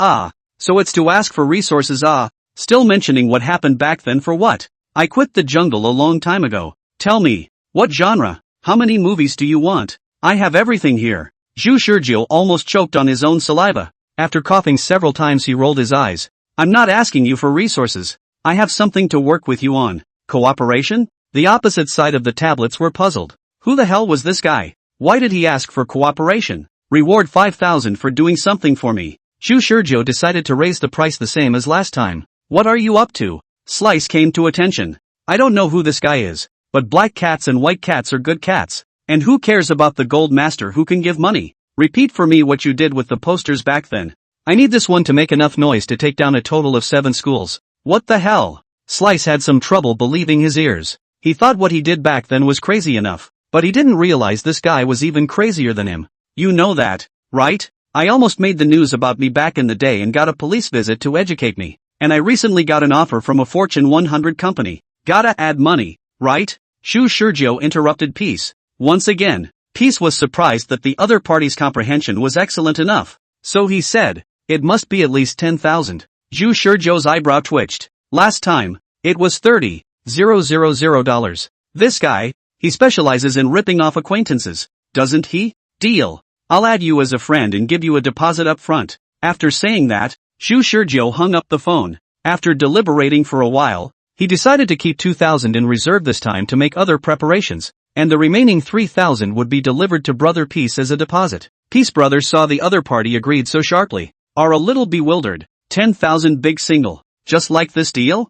so it's to ask for resources still mentioning what happened back then for what? I quit the jungle a long time ago. Tell me, what genre? How many movies do you want? I have everything here. Shu Shurjo almost choked on his own saliva. After coughing several times he rolled his eyes. I'm not asking you for resources. I have something to work with you on. Cooperation? The opposite side of the tablets were puzzled. Who the hell was this guy? Why did he ask for cooperation? Reward 5,000 for doing something for me. Shu Shurjo decided to raise the price the same as last time. What are you up to? Slice came to attention. I don't know who this guy is, but black cats and white cats are good cats. And who cares about the gold master who can give money? Repeat for me what you did with the posters back then. I need this one to make enough noise to take down a total of 7 schools. What the hell? Slice had some trouble believing his ears. He thought what he did back then was crazy enough, but he didn't realize this guy was even crazier than him. You know that, right? I almost made the news about me back in the day and got a police visit to educate me. And I recently got an offer from a Fortune 100 company. Gotta add money, right? Shu Shurjo interrupted Peace. Once again, Peace was surprised that the other party's comprehension was excellent enough. So he said, it must be at least 10,000. Shu Shurjo's eyebrow twitched. Last time, it was $30,000. This guy, he specializes in ripping off acquaintances, doesn't he? Deal. I'll add you as a friend and give you a deposit up front. After saying that, Shu Shurjo hung up the phone. After deliberating for a while, he decided to keep 2,000 in reserve this time to make other preparations, and the remaining 3,000 would be delivered to Brother Peace as a deposit. Peace Brothers saw the other party agreed so sharply, are a little bewildered. 10,000 big single, just like this deal?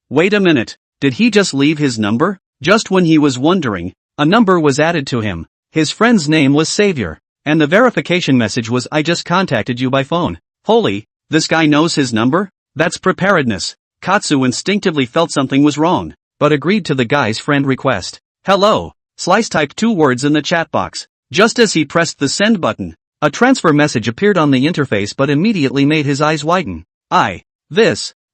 Wait a minute, did he just leave his number? Just when he was wondering, a number was added to him. His friend's name was Savior, and the verification message was I just contacted you by phone. Holy, this guy knows his number? That's preparedness. Katsu instinctively felt something was wrong, but agreed to the guy's friend request. Hello. Slice typed 2 words in the chat box. Just as he pressed the send button, a transfer message appeared on the interface but immediately made his eyes widen. I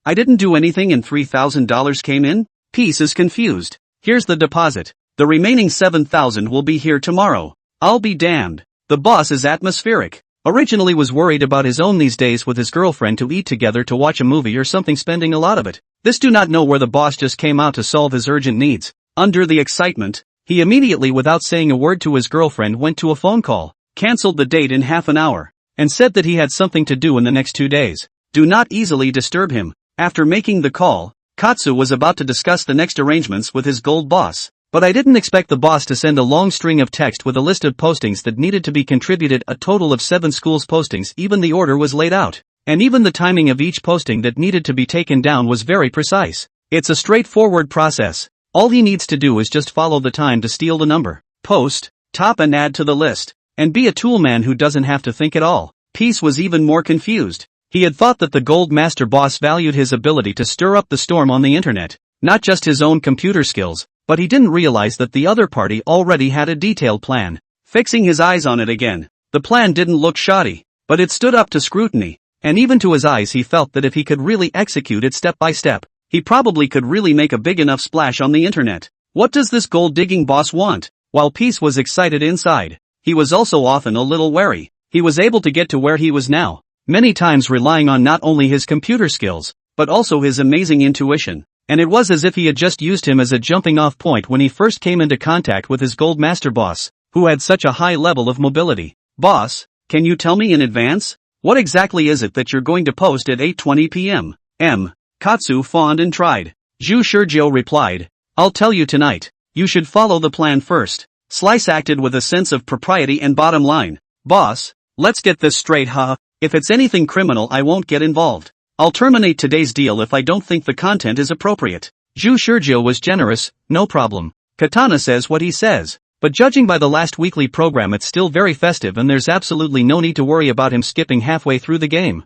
didn't do anything and $3,000 came in? Peace is confused. Here's the deposit. The remaining 7,000 will be here tomorrow. I'll be damned. The boss is atmospheric. Originally was worried about his own these days with his girlfriend to eat together to watch a movie or something, spending a lot of it. This do not know where the boss just came out to solve his urgent needs. Under the excitement, he immediately without saying a word to his girlfriend went to a phone call, cancelled the date in half an hour, and said that he had something to do in the next 2 days. Do not easily disturb him. After making the call, Katsu was about to discuss the next arrangements with his gold boss. But I didn't expect the boss to send a long string of text with a list of postings that needed to be contributed, a total of 7 schools postings. Even the order was laid out, and even the timing of each posting that needed to be taken down was very precise. It's a straightforward process. All he needs to do is just follow the time to steal the number, post, top and add to the list, and be a toolman who doesn't have to think at all. Peace was even more confused. He had thought that the Gold Master boss valued his ability to stir up the storm on the internet. Not just his own computer skills, but he didn't realize that the other party already had a detailed plan. Fixing his eyes on it again, the plan didn't look shoddy, but it stood up to scrutiny, and even to his eyes he felt that if he could really execute it step by step, he probably could really make a big enough splash on the internet. What does this gold-digging boss want? While Peace was excited inside, he was also often a little wary. He was able to get to where he was now, many times relying on not only his computer skills, but also his amazing intuition, and it was as if he had just used him as a jumping-off point when he first came into contact with his gold master boss, who had such a high level of mobility. Boss, can you tell me in advance? What exactly is it that you're going to post at 8:20 p.m.? Katsu fawned and tried. Zhu Shurjo replied, I'll tell you tonight. You should follow the plan first. Slice acted with a sense of propriety and bottom line. Boss, let's get this straight, huh? If it's anything criminal I won't get involved. I'll terminate today's deal if I don't think the content is appropriate. Zhu Shurjo was generous, no problem. Katana says what he says. But judging by the last weekly program it's still very festive and there's absolutely no need to worry about him skipping halfway through the game.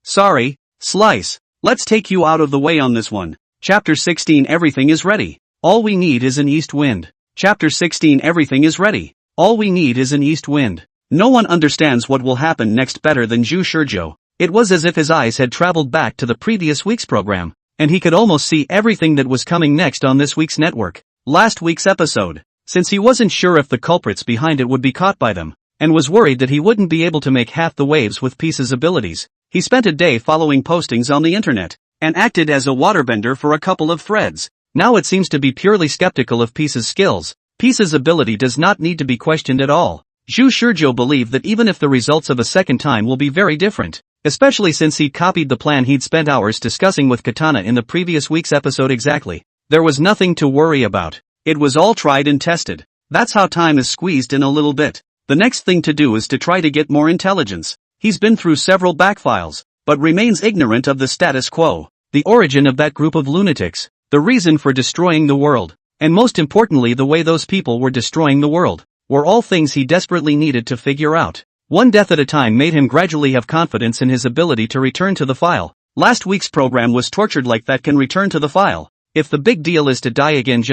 Sorry, Slice. Let's take you out of the way on this one. Chapter 16 Everything is ready. All we need is an east wind. Chapter 16 Everything is ready. All we need is an east wind. No one understands what will happen next better than Zhu Shurjo. It was as if his eyes had traveled back to the previous week's program, and he could almost see everything that was coming next on this week's network. Last week's episode. Since he wasn't sure if the culprits behind it would be caught by them, and was worried that he wouldn't be able to make half the waves with Peace's abilities, he spent a day following postings on the internet, and acted as a waterbender for a couple of threads. Now it seems to be purely skeptical of Peace's skills. Peace's ability does not need to be questioned at all. Zhu Shurjo believed that even if the results of a second time will be very different, especially since he'd copied the plan he'd spent hours discussing with Katana in the previous week's episode exactly, there was nothing to worry about. It was all tried and tested. That's how time is squeezed in a little bit. The next thing to do is to try to get more intelligence. He's been through several backfiles, but remains ignorant of the status quo, the origin of that group of lunatics, the reason for destroying the world, and most importantly the way those people were destroying the world, were all things he desperately needed to figure out. One death at a time made him gradually have confidence in his ability to return to the file. Last week's program was tortured like that can return to the file. If the big deal is to die again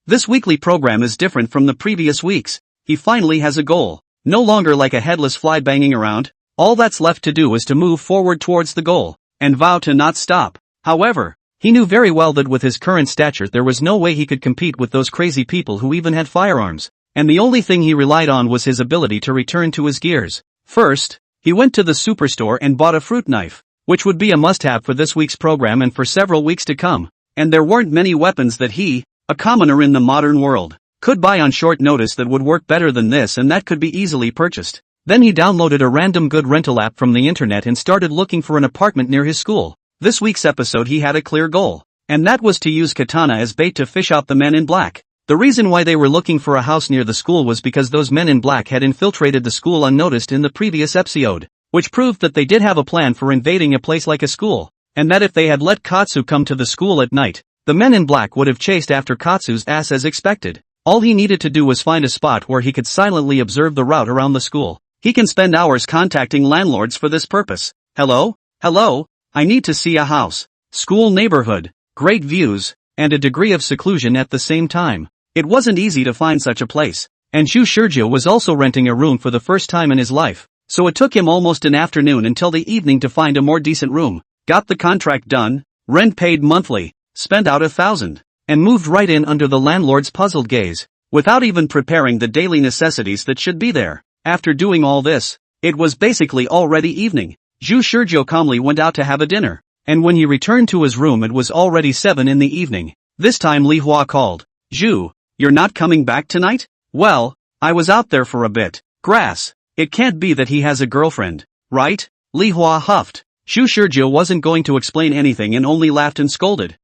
this weekly program is different from the previous weeks. He finally has a goal. No longer like a headless fly banging around. All that's left to do is to move forward towards the goal, and vow to not stop. However, he knew very well that with his current stature there was no way he could compete with those crazy people who even had firearms, and the only thing he relied on was his ability to return to his gears. First, he went to the superstore and bought a fruit knife, which would be a must-have for this week's program and for several weeks to come, and there weren't many weapons that he, a commoner in the modern world, could buy on short notice that would work better than this and that could be easily purchased. Then he downloaded a random good rental app from the internet and started looking for an apartment near his school. This week's episode he had a clear goal, and that was to use Katana as bait to fish out the men in black. The reason why they were looking for a house near the school was because those men in black had infiltrated the school unnoticed in the previous episode, which proved that they did have a plan for invading a place like a school, and that if they had let Katsu come to the school at night, the men in black would have chased after Katsu's ass as expected. All he needed to do was find a spot where he could silently observe the route around the school. He can spend hours contacting landlords for this purpose. Hello, I need to see a house. School neighborhood, great views, and a degree of seclusion at the same time. It wasn't easy to find such a place, and Zhu Shurjo was also renting a room for the first time in his life, so it took him almost an afternoon until the evening to find a more decent room. Got the contract done, rent paid monthly, spent out 1,000, and moved right in under the landlord's puzzled gaze, without even preparing the daily necessities that should be there. After doing all this, it was basically already evening. Zhu Shurjo calmly went out to have a dinner, and when he returned to his room it was already 7 in the evening. This time Li Hua called. Zhu, you're not coming back tonight? Well, I was out there for a bit. Grass. It can't be that he has a girlfriend, right? Li Hua huffed. Zhu Shurjo wasn't going to explain anything and only laughed and scolded.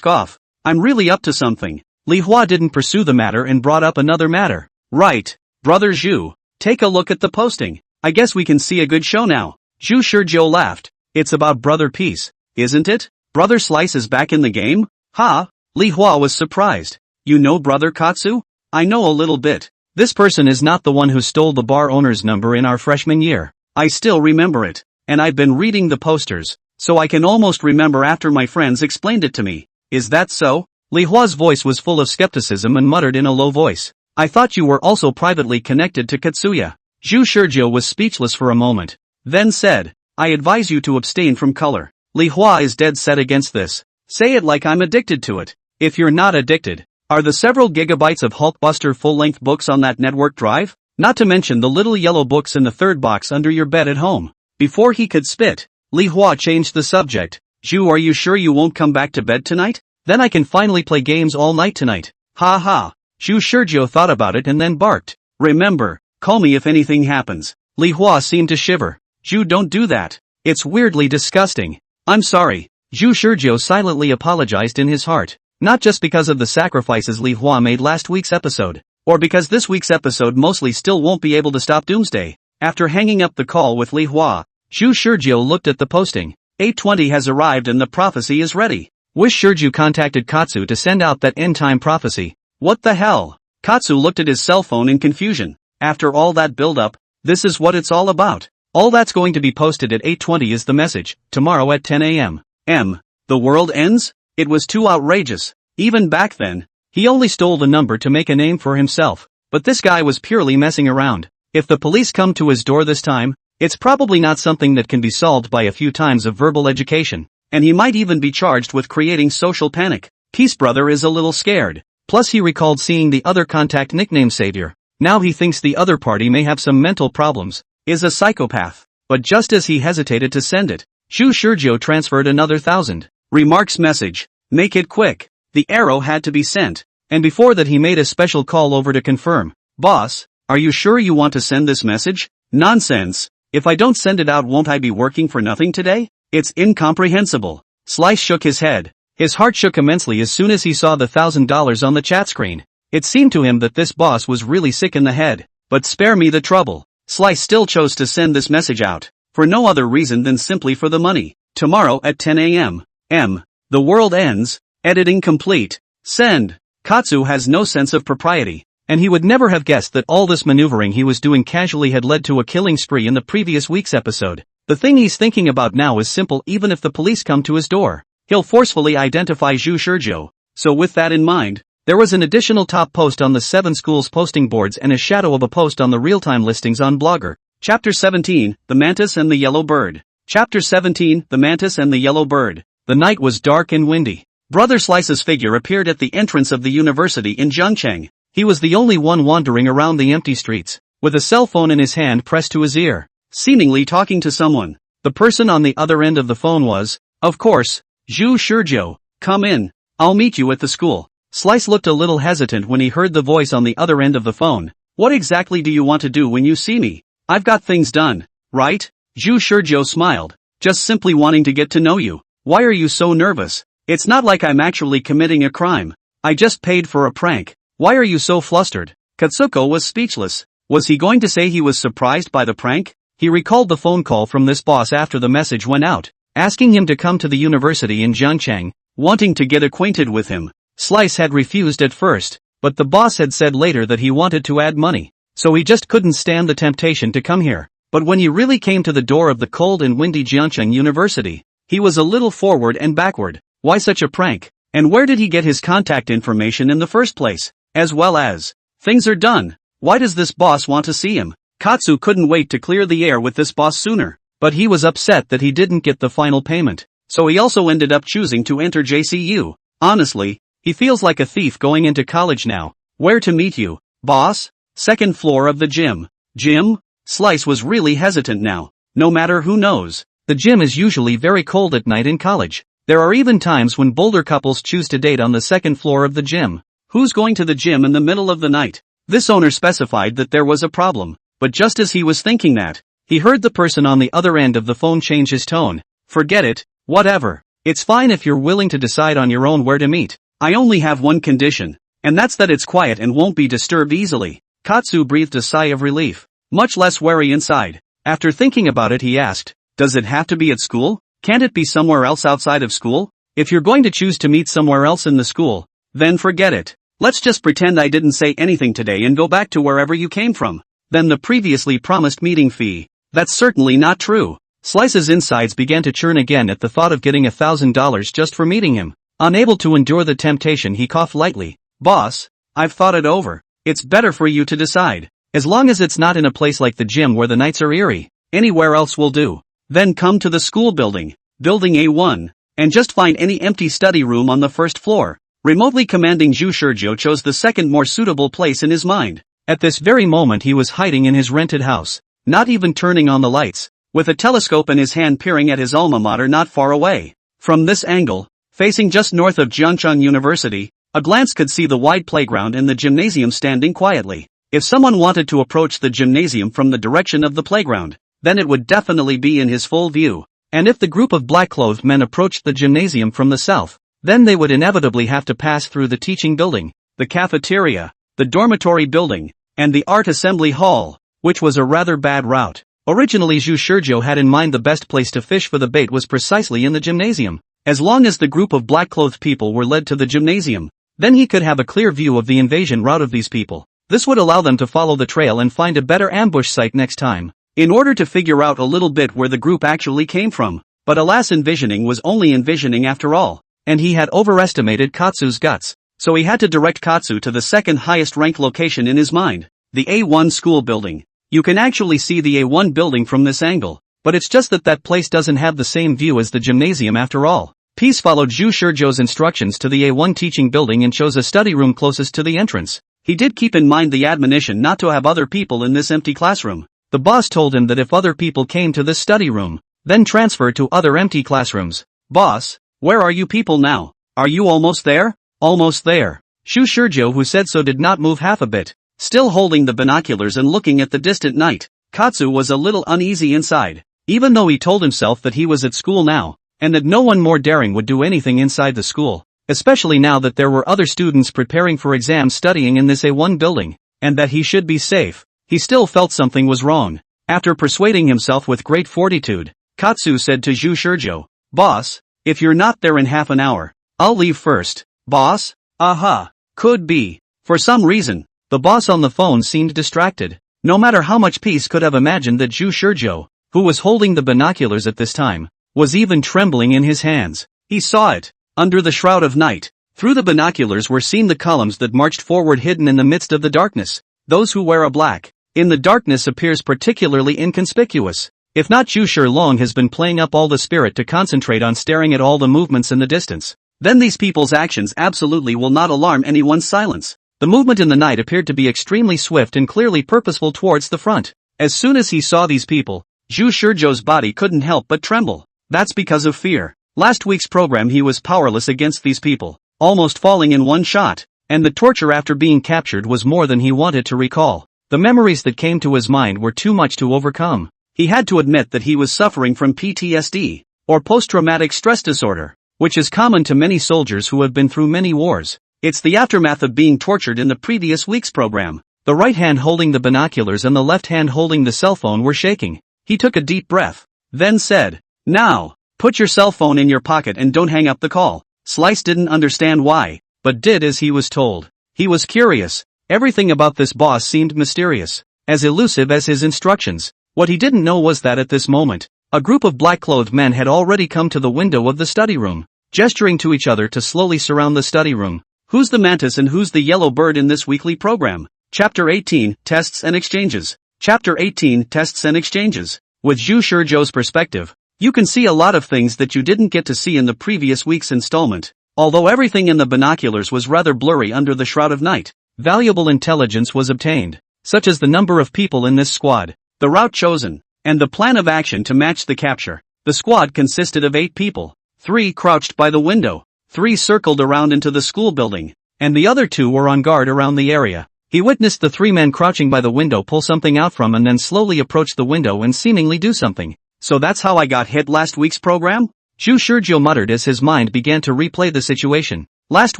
Off. I'm really up to something. Li Hua didn't pursue the matter and brought up another matter. Right, brother Zhu, take a look at the posting. I guess we can see a good show now. Zhu Shurjo laughed. It's about Brother Peace, isn't it? Brother Slice is back in the game? Ha! Li Hua was surprised. You know Brother Katsu? I know a little bit. This person is not the one who stole the bar owner's number in our freshman year. I still remember it. And I've been reading the posters. so I can almost remember after my friends explained it to me. Is that so? Li Hua's voice was full of skepticism and muttered in a low voice. I thought you were also privately connected to Katsuya. Zhu Shurjo was speechless for a moment, then said, I advise you to abstain from color. Li Hua is dead set against this. Say it like I'm addicted to it. If you're not addicted, are the several gigabytes of Hulkbuster full-length books on that network drive? Not to mention the little yellow books in the third box under your bed at home. Before he could spit, Li Hua changed the subject. Zhu, are you sure you won't come back to bed tonight? Then I can finally play games all night tonight. Ha ha. Zhu Shurjo thought about it and then barked. Remember, call me if anything happens. Li Hua seemed to shiver. Zhu, don't do that. It's weirdly disgusting. I'm sorry. Zhu Shurjo silently apologized in his heart. Not just because of the sacrifices Li Hua made last week's episode, or because this week's episode mostly still won't be able to stop Doomsday. After hanging up the call with Li Hua, Zhu Shurjo looked at the posting. 820 has arrived and the prophecy is ready. Wish Shurju contacted Katsu to send out that end-time prophecy. What the hell? Katsu looked at his cell phone in confusion. After all that build-up, this is what it's all about. All that's going to be posted at 8:20 is the message, tomorrow at 10 a.m. The world ends? It was too outrageous. Even back then, he only stole the number to make a name for himself. But this guy was purely messing around. If the police come to his door this time, it's probably not something that can be solved by a few times of verbal education. And he might even be charged with creating social panic. Peace Brother is a little scared. Plus he recalled seeing the other contact nickname Savior. Now he thinks the other party may have some mental problems. Is a psychopath. But just as he hesitated to send it, Zhu Shurjo transferred another 1,000. Remarks message. Make it quick. The arrow had to be sent. And before that he made a special call over to confirm. Boss, are you sure you want to send this message? Nonsense. If I don't send it out, won't I be working for nothing today? It's incomprehensible. Slice shook his head. His heart shook immensely as soon as he saw the $1,000 on the chat screen. It seemed to him that this boss was really sick in the head. But spare me the trouble. Slice still chose to send this message out, for no other reason than simply for the money. Tomorrow at 10 a.m. The world ends. Editing complete. Send. Katsu has no sense of propriety, and he would never have guessed that all this maneuvering he was doing casually had led to a killing spree in the previous week's episode. The thing he's thinking about now is simple. Even if the police come to his door, he'll forcefully identify Zhu Shurjo. So with that in mind, there was an additional top post on the 7 schools posting boards and a shadow of a post on the real-time listings on Blogger. Chapter 17, The Mantis and the Yellow Bird. Chapter 17, The Mantis and the Yellow Bird. The night was dark and windy. Brother Slice's figure appeared at the entrance of the university in Zhengcheng. He was the only one wandering around the empty streets, with a cell phone in his hand pressed to his ear, seemingly talking to someone. The person on the other end of the phone was, of course, Zhu Shurjo. Come in. I'll meet you at the school. Slice looked a little hesitant when he heard the voice on the other end of the phone. What exactly do you want to do when you see me? I've got things done, right? Zhu Shurjo smiled. Just simply wanting to get to know you. Why are you so nervous? It's not like I'm actually committing a crime. I just paid for a prank. Why are you so flustered? Katsuko was speechless. Was he going to say he was surprised by the prank? He recalled the phone call from this boss after the message went out, asking him to come to the university in Zhengcheng, wanting to get acquainted with him. Slice had refused at first, but the boss had said later that he wanted to add money, so he just couldn't stand the temptation to come here. But when he really came to the door of the cold and windy Zhengcheng University, he was a little forward and backward. Why such a prank? And where did he get his contact information in the first place? As well as, things are done. Why does this boss want to see him? Katsu couldn't wait to clear the air with this boss sooner, but he was upset that he didn't get the final payment, so he also ended up choosing to enter JCU. Honestly, he feels like a thief going into college now. Where to meet you, boss? Second floor of the gym. Gym? Slice was really hesitant now. No matter who knows, the gym is usually very cold at night in college. There are even times when bolder couples choose to date on the second floor of the gym. Who's going to the gym in the middle of the night? This owner specified that there was a problem, but just as he was thinking that, he heard the person on the other end of the phone change his tone. Forget it, whatever. It's fine if you're willing to decide on your own where to meet. I only have one condition, and that's that it's quiet and won't be disturbed easily. Katsu breathed a sigh of relief, much less wary inside. After thinking about it, he asked, does it have to be at school? Can't it be somewhere else outside of school? If you're going to choose to meet somewhere else in the school, then forget it. Let's just pretend I didn't say anything today and go back to wherever you came from. Then the previously promised meeting fee. That's certainly not true. Slice's insides began to churn again at the thought of getting $1,000 just for meeting him. Unable to endure the temptation, he coughed lightly. Boss, I've thought it over. It's better for you to decide. As long as it's not in a place like the gym where the nights are eerie, anywhere else will do. Then come to the school building, building A1, and just find any empty study room on the first floor. Remotely commanding Zhu Shizhou chose the second more suitable place in his mind. At this very moment he was hiding in his rented house, not even turning on the lights, with a telescope in his hand peering at his alma mater not far away. From this angle, facing just north of Jiangcheng University, a glance could see the wide playground and the gymnasium standing quietly. If someone wanted to approach the gymnasium from the direction of the playground, then it would definitely be in his full view. And if the group of black-clothed men approached the gymnasium from the south, then they would inevitably have to pass through the teaching building, the cafeteria, the dormitory building, and the art assembly hall, which was a rather bad route. Originally Zhu Shizhou had in mind the best place to fish for the bait was precisely in the gymnasium. As long as the group of black-clothed people were led to the gymnasium, then he could have a clear view of the invasion route of these people. This would allow them to follow the trail and find a better ambush site next time, in order to figure out a little bit where the group actually came from. But alas, envisioning was only envisioning after all, and he had overestimated Katsu's guts, so he had to direct Katsu to the second highest ranked location in his mind, the A1 school building. You can actually see the A1 building from this angle, but it's just that that place doesn't have the same view as the gymnasium after all. Peace followed Zhu Shizhou's instructions to the A1 teaching building and chose a study room closest to the entrance. He did keep in mind the admonition not to have other people in this empty classroom. The boss told him that if other people came to this study room, then transfer to other empty classrooms. Boss, where are you people now? Are you almost there? Almost there. Zhu Shizhou, who said so, did not move half a bit, still holding the binoculars and looking at the distant night. Katsu was a little uneasy inside, even though he told himself that he was at school now, and that no one more daring would do anything inside the school, especially now that there were other students preparing for exams studying in this A1 building, and that he should be safe. He still felt something was wrong. After persuading himself with great fortitude, Katsu said to Zhu Shizhou, Boss, if you're not there in half an hour, I'll leave first. Boss? Aha. Could be. For some reason, the boss on the phone seemed distracted. No matter how much Peace could have imagined that Zhu Shizhou, who was holding the binoculars at this time, was even trembling in his hands. He saw it. Under the shroud of night, through the binoculars were seen the columns that marched forward hidden in the midst of the darkness. Those who wear a black, in the darkness, appears particularly inconspicuous. If not, Zhu Shizhou has been playing up all the spirit to concentrate on staring at all the movements in the distance. Then these people's actions absolutely will not alarm anyone's silence. The movement in the night appeared to be extremely swift and clearly purposeful towards the front. As soon as he saw these people, Zhu Shizhou's body couldn't help but tremble. That's because of fear. Last week's program he was powerless against these people, almost falling in one shot, and the torture after being captured was more than he wanted to recall. The memories that came to his mind were too much to overcome. He had to admit that he was suffering from PTSD, or post-traumatic stress disorder, which is common to many soldiers who have been through many wars. It's the aftermath of being tortured in the previous week's program. The right hand holding the binoculars and the left hand holding the cell phone were shaking. He took a deep breath, then said, Now, put your cell phone in your pocket and don't hang up the call. Slice didn't understand why, but did as he was told. He was curious. Everything about this boss seemed mysterious, as elusive as his instructions. What he didn't know was that at this moment, a group of black-clothed men had already come to the window of the study room, gesturing to each other to slowly surround the study room. Who's the mantis and who's the yellow bird in this weekly program? Chapter 18, Tests and Exchanges. Chapter 18, Tests and Exchanges. With Zhu Shizhou's perspective, you can see a lot of things that you didn't get to see in the previous week's installment. Although everything in the binoculars was rather blurry under the shroud of night, valuable intelligence was obtained, such as the number of people in this squad, the route chosen, and the plan of action to match the capture. The squad consisted of 8 people. 3 crouched by the window, 3 circled around into the school building, and the other 2 were on guard around the area. He witnessed the 3 men crouching by the window pull something out from and then slowly approach the window and seemingly do something. So that's how I got hit last week's program? Zhu Shizhou muttered as his mind began to replay the situation. Last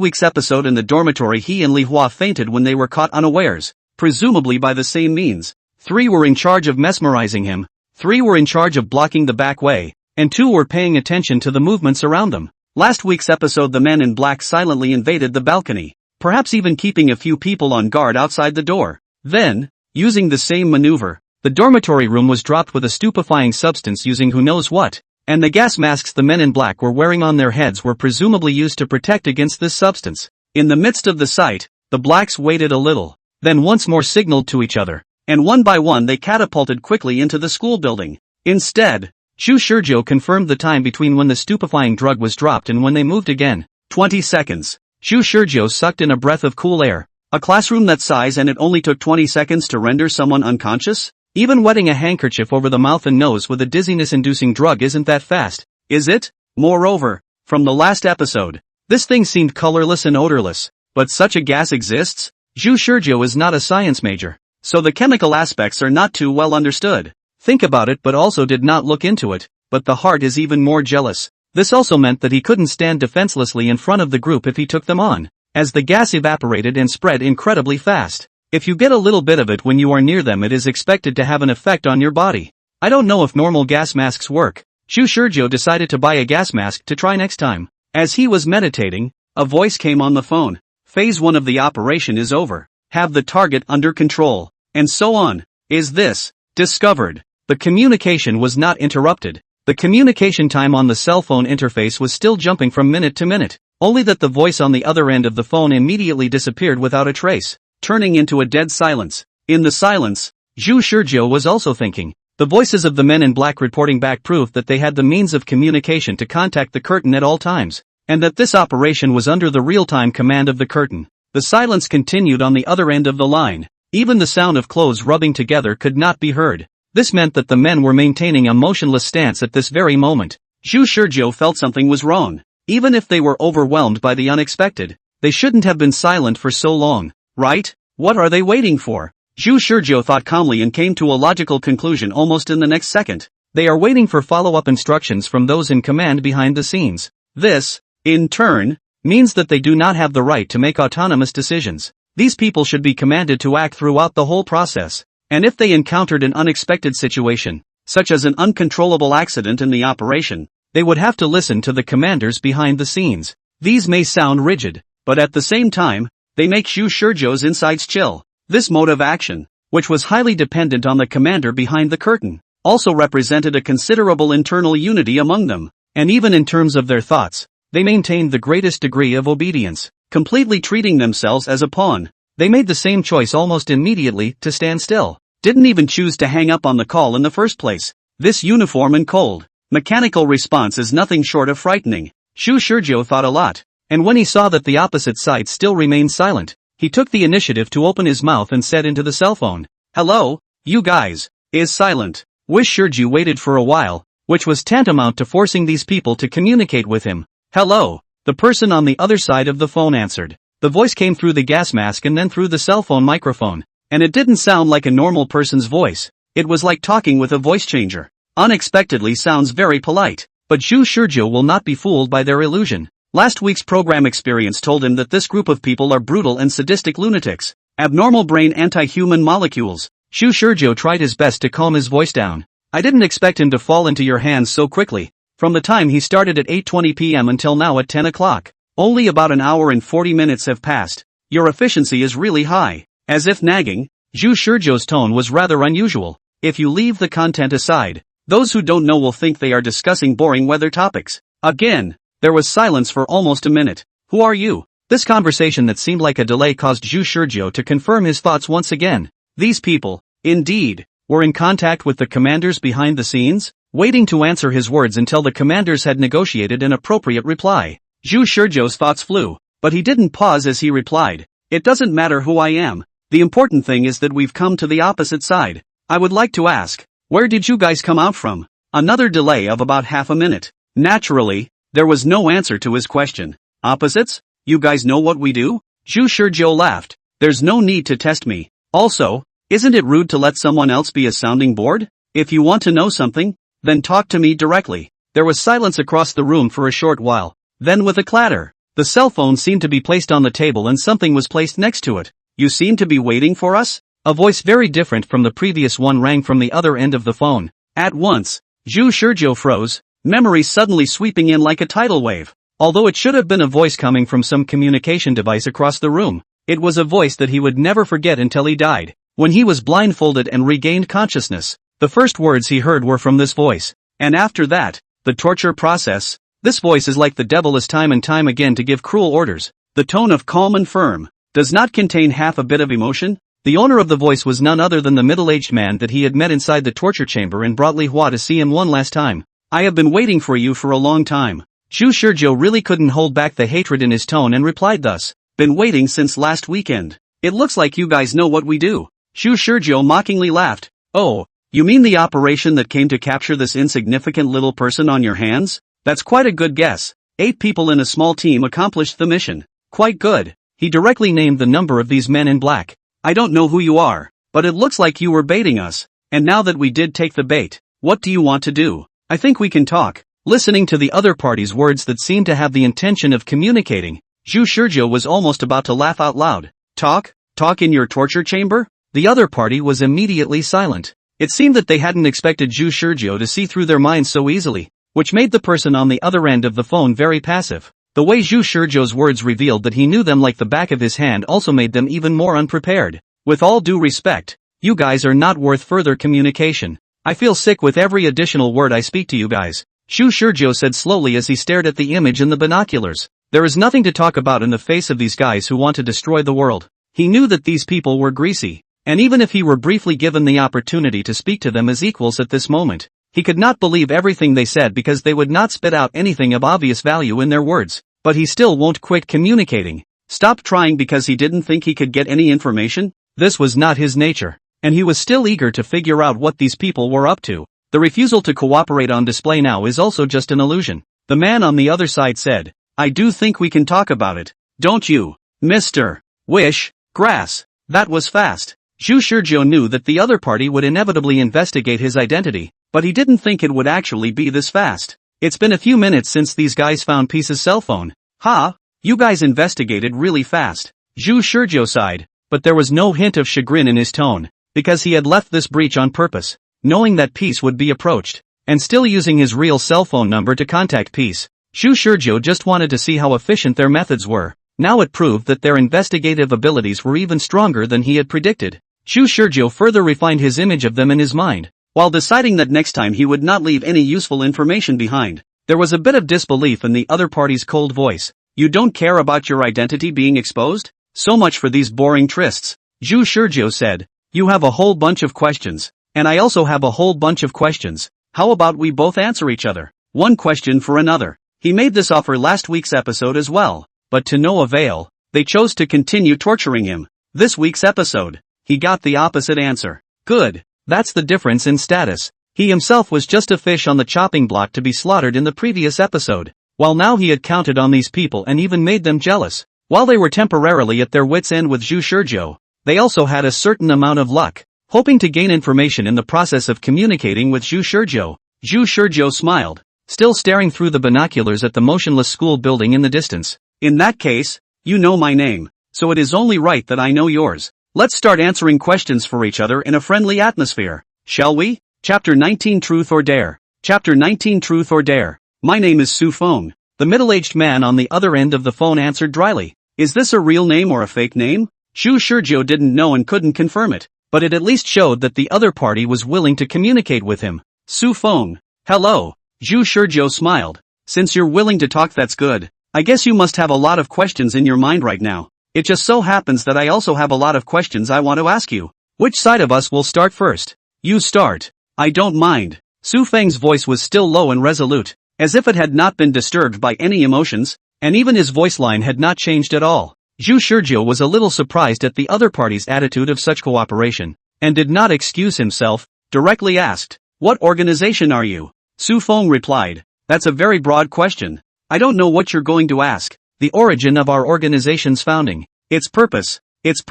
week's episode in the dormitory, he and Li Hua fainted when they were caught unawares, presumably by the same means. 3 were in charge of mesmerizing him, 3 were in charge of blocking the back way, and 2 were paying attention to the movements around them. Last week's episode, the men in black silently invaded the balcony, perhaps even keeping a few people on guard outside the door. Then, using the same maneuver, The dormitory room was dropped with a stupefying substance using who knows what, and the gas masks the men in black were wearing on their heads were presumably used to protect against this substance. In the midst of the sight, the blacks waited a little, then once more signaled to each other, and one by one they catapulted quickly into the school building. Instead, Zhu Shizhou confirmed the time between when the stupefying drug was dropped and when they moved again. 20 seconds. Zhu Shizhou sucked in a breath of cool air. A classroom that size and it only took 20 seconds to render someone unconscious? Even wetting a handkerchief over the mouth and nose with a dizziness-inducing drug isn't that fast, is it? Moreover, from the last episode, this thing seemed colorless and odorless, but such a gas exists? Zhu Shizhou is not a science major, so the chemical aspects are not too well understood. Think about it but also did not look into it, but the heart is even more jealous. This also meant that he couldn't stand defenselessly in front of the group if he took them on, as the gas evaporated and spread incredibly fast. If you get a little bit of it when you are near them it is expected to have an effect on your body. I don't know if normal gas masks work. Zhu Shizhou decided to buy a gas mask to try next time. As he was meditating, a voice came on the phone. Phase 1 of the operation is over. Have the target under control. And so on. Is this discovered? The communication was not interrupted. The communication time on the cell phone interface was still jumping from minute to minute, only that the voice on the other end of the phone immediately disappeared without a trace, turning into a dead silence. In the silence, Zhu Shizhou was also thinking. The voices of the men in black reporting back proved that they had the means of communication to contact the curtain at all times, and that this operation was under the real-time command of the curtain. The silence continued on the other end of the line. Even the sound of clothes rubbing together could not be heard. This meant that the men were maintaining a motionless stance at this very moment. Zhu Shizhou felt something was wrong. Even if they were overwhelmed by the unexpected, they shouldn't have been silent for so long, right? What are they waiting for? Zhu Shizhou thought calmly and came to a logical conclusion almost in the next second. They are waiting for follow-up instructions from those in command behind the scenes. This, in turn, means that they do not have the right to make autonomous decisions. These people should be commanded to act throughout the whole process. And if they encountered an unexpected situation, such as an uncontrollable accident in the operation, they would have to listen to the commanders behind the scenes. These may sound rigid, but at the same time, they make Zhu Shizhou's insides chill. This mode of action, which was highly dependent on the commander behind the curtain, also represented a considerable internal unity among them, and even in terms of their thoughts, they maintained the greatest degree of obedience, completely treating themselves as a pawn. They made the same choice almost immediately to stand still, didn't even choose to hang up on the call in the first place. This uniform and cold, mechanical response is nothing short of frightening. Zhu Shizhou thought a lot, and when he saw that the opposite side still remained silent, he took the initiative to open his mouth and said into the cell phone, "Hello, you guys," is silent. Wish Shizhou waited for a while, which was tantamount to forcing these people to communicate with him. "Hello," the person on the other side of the phone answered. The voice came through the gas mask and then through the cell phone microphone, and it didn't sound like a normal person's voice. It was like talking with a voice changer. Unexpectedly sounds very polite, but Zhu Shizhou will not be fooled by their illusion. Last week's program experience told him that this group of people are brutal and sadistic lunatics, abnormal brain anti-human molecules. Zhu Shizhou tried his best to calm his voice down. "I didn't expect him to fall into your hands so quickly. From the time he started at 8:20 p.m. until now at 10 o'clock. Only about an hour and 40 minutes have passed. Your efficiency is really high." As if nagging, Zhu Shizhou's tone was rather unusual. If you leave the content aside, those who don't know will think they are discussing boring weather topics. Again, there was silence for almost a minute. "Who are you?" This conversation that seemed like a delay caused Zhu Shizhou to confirm his thoughts once again. These people, indeed, were in contact with the commanders behind the scenes, waiting to answer his words until the commanders had negotiated an appropriate reply. Zhu Shizhou's thoughts flew, but he didn't pause as he replied, "It doesn't matter who I am. The important thing is that we've come to the opposite side. I would like to ask, where did you guys come out from?" Another delay of about half a minute. Naturally, there was no answer to his question. "Opposites? You guys know what we do?" Zhu Shizhou laughed. "There's no need to test me. Also, isn't it rude to let someone else be a sounding board? If you want to know something, then talk to me directly." There was silence across the room for a short while. Then with a clatter, the cell phone seemed to be placed on the table and something was placed next to it. "You seem to be waiting for us?" A voice very different from the previous one rang from the other end of the phone. At once, Zhu Shizhou froze, memory suddenly sweeping in like a tidal wave. Although it should have been a voice coming from some communication device across the room, it was a voice that he would never forget until he died. When he was blindfolded and regained consciousness, the first words he heard were from this voice. And after that, the torture process. This voice is like the devil is time and time again to give cruel orders. The tone of calm and firm does not contain half a bit of emotion. The owner of the voice was none other than the middle-aged man that he had met inside the torture chamber and brought Manhwa to see him one last time. I have been waiting for you for a long time. Zhu Shizhou really couldn't hold back the hatred in his tone and replied thus. Been waiting since last weekend. It looks like you guys know what we do. Zhu Shizhou mockingly laughed. Oh, you mean the operation that came to capture this insignificant little person on your hands? That's quite a good guess. 8 people in a small team accomplished the mission. Quite good. He directly named the number of these men in black. I don't know who you are, but it looks like you were baiting us. And now that we did take the bait, what do you want to do? I think we can talk. Listening to the other party's words that seemed to have the intention of communicating, Zhu Shizhou was almost about to laugh out loud. Talk? Talk in your torture chamber? The other party was immediately silent. It seemed that they hadn't expected Zhu Shizhou to see through their minds so easily, which made the person on the other end of the phone very passive. The way Zhu Shizhou's words revealed that he knew them like the back of his hand also made them even more unprepared. With all due respect, you guys are not worth further communication. I feel sick with every additional word I speak to you guys. Zhu Shizhou said slowly as he stared at the image in the binoculars. There is nothing to talk about in the face of these guys who want to destroy the world. He knew that these people were greasy, and even if he were briefly given the opportunity to speak to them as equals at this moment, he could not believe everything they said because they would not spit out anything of obvious value in their words. But he still won't quit communicating. Stop trying because he didn't think he could get any information? This was not his nature, and he was still eager to figure out what these people were up to. The refusal to cooperate on display now is also just an illusion. The man on the other side said, I do think we can talk about it. Don't you, Mr. Wish, Grass? That was fast. Zhu Shizhou knew that the other party would inevitably investigate his identity, but he didn't think it would actually be this fast. It's been a few minutes since these guys found Peace's cell phone. Ha! You guys investigated really fast. Zhu Shizhou sighed, but there was no hint of chagrin in his tone, because he had left this breach on purpose, knowing that Peace would be approached, and still using his real cell phone number to contact Peace. Zhu Shizhou just wanted to see how efficient their methods were. Now it proved that their investigative abilities were even stronger than he had predicted. Zhu Shizhou further refined his image of them in his mind, while deciding that next time he would not leave any useful information behind. There was a bit of disbelief in the other party's cold voice. You don't care about your identity being exposed? So much for these boring trysts. Zhu Shizhou said. You have a whole bunch of questions, and I also have a whole bunch of questions. How about we both answer each other? One question for another. He made this offer last week's episode as well, but to no avail. They chose to continue torturing him. This week's episode, he got the opposite answer. Good. That's the difference in status. He himself was just a fish on the chopping block to be slaughtered in the previous episode, while now he had counted on these people and even made them jealous. While they were temporarily at their wits' end with Zhu Shizhou, they also had a certain amount of luck, hoping to gain information in the process of communicating with Zhu Shizhou. Zhu Shizhou smiled, still staring through the binoculars at the motionless school building in the distance. In that case, you know my name, so it is only right that I know yours. Let's start answering questions for each other in a friendly atmosphere, shall we? Chapter 19 Truth or Dare. Chapter 19 Truth or Dare. My name is Su Feng. The middle-aged man on the other end of the phone answered dryly. Is this a real name or a fake name? Zhu Shizhou didn't know and couldn't confirm it, but it at least showed that the other party was willing to communicate with him. Su Feng. Hello. Zhu Shizhou smiled. Since you're willing to talk, that's good. I guess you must have a lot of questions in your mind right now. It just so happens that I also have a lot of questions I want to ask you. Which side of us will start first? You start. I don't mind. Su Feng's voice was still low and resolute, as if it had not been disturbed by any emotions, and even his voice line had not changed at all. Zhu Shizhou was a little surprised at the other party's attitude of such cooperation, and did not excuse himself, directly asked, What organization are you? Su Feng replied, That's a very broad question. I don't know what you're going to ask. The origin of our organization's founding, its purpose, its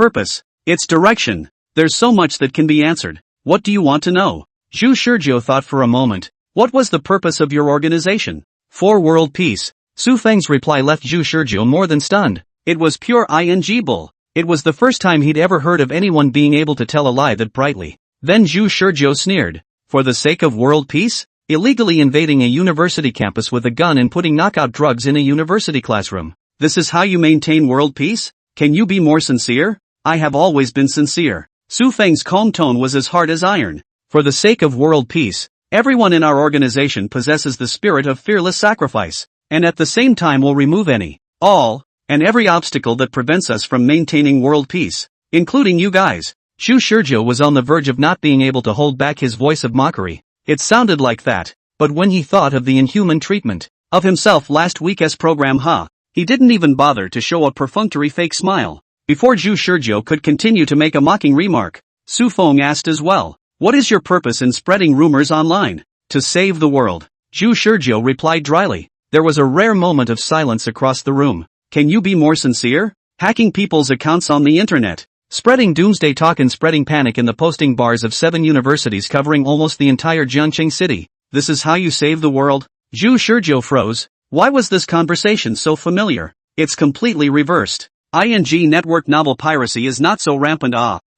direction. There's so much that can be answered. What do you want to know? Zhu Shizhou thought for a moment. What was the purpose of your organization? For world peace. Su Feng's reply left Zhu Shizhou more than stunned. It was pure bull. It was the first time he'd ever heard of anyone being able to tell a lie that brightly. Then Zhu Shizhou sneered. For the sake of world peace? Illegally invading a university campus with a gun and putting knockout drugs in a university classroom. This is how you maintain world peace? Can you be more sincere? I have always been sincere. Su Feng's calm tone was as hard as iron. For the sake of world peace, everyone in our organization possesses the spirit of fearless sacrifice, and at the same time will remove any, all, and every obstacle that prevents us from maintaining world peace, including you guys. Zhu Shizhou was on the verge of not being able to hold back his voice of mockery. It sounded like that, but when he thought of the inhuman treatment of himself last week's program, he didn't even bother to show a perfunctory fake smile. Before Zhu Shizhou could continue to make a mocking remark, Su Feng asked as well, "What is your purpose in spreading rumors online?" "To save the world," Zhu Shizhou replied dryly. There was a rare moment of silence across the room. "Can you be more sincere? Hacking people's accounts on the internet, spreading doomsday talk and spreading panic in the posting bars of 7 universities covering almost the entire Jiangqing city. This is how you save the world?" Zhu Shizhou froze. Why was this conversation so familiar? It's completely reversed. ING network novel piracy is not so rampant,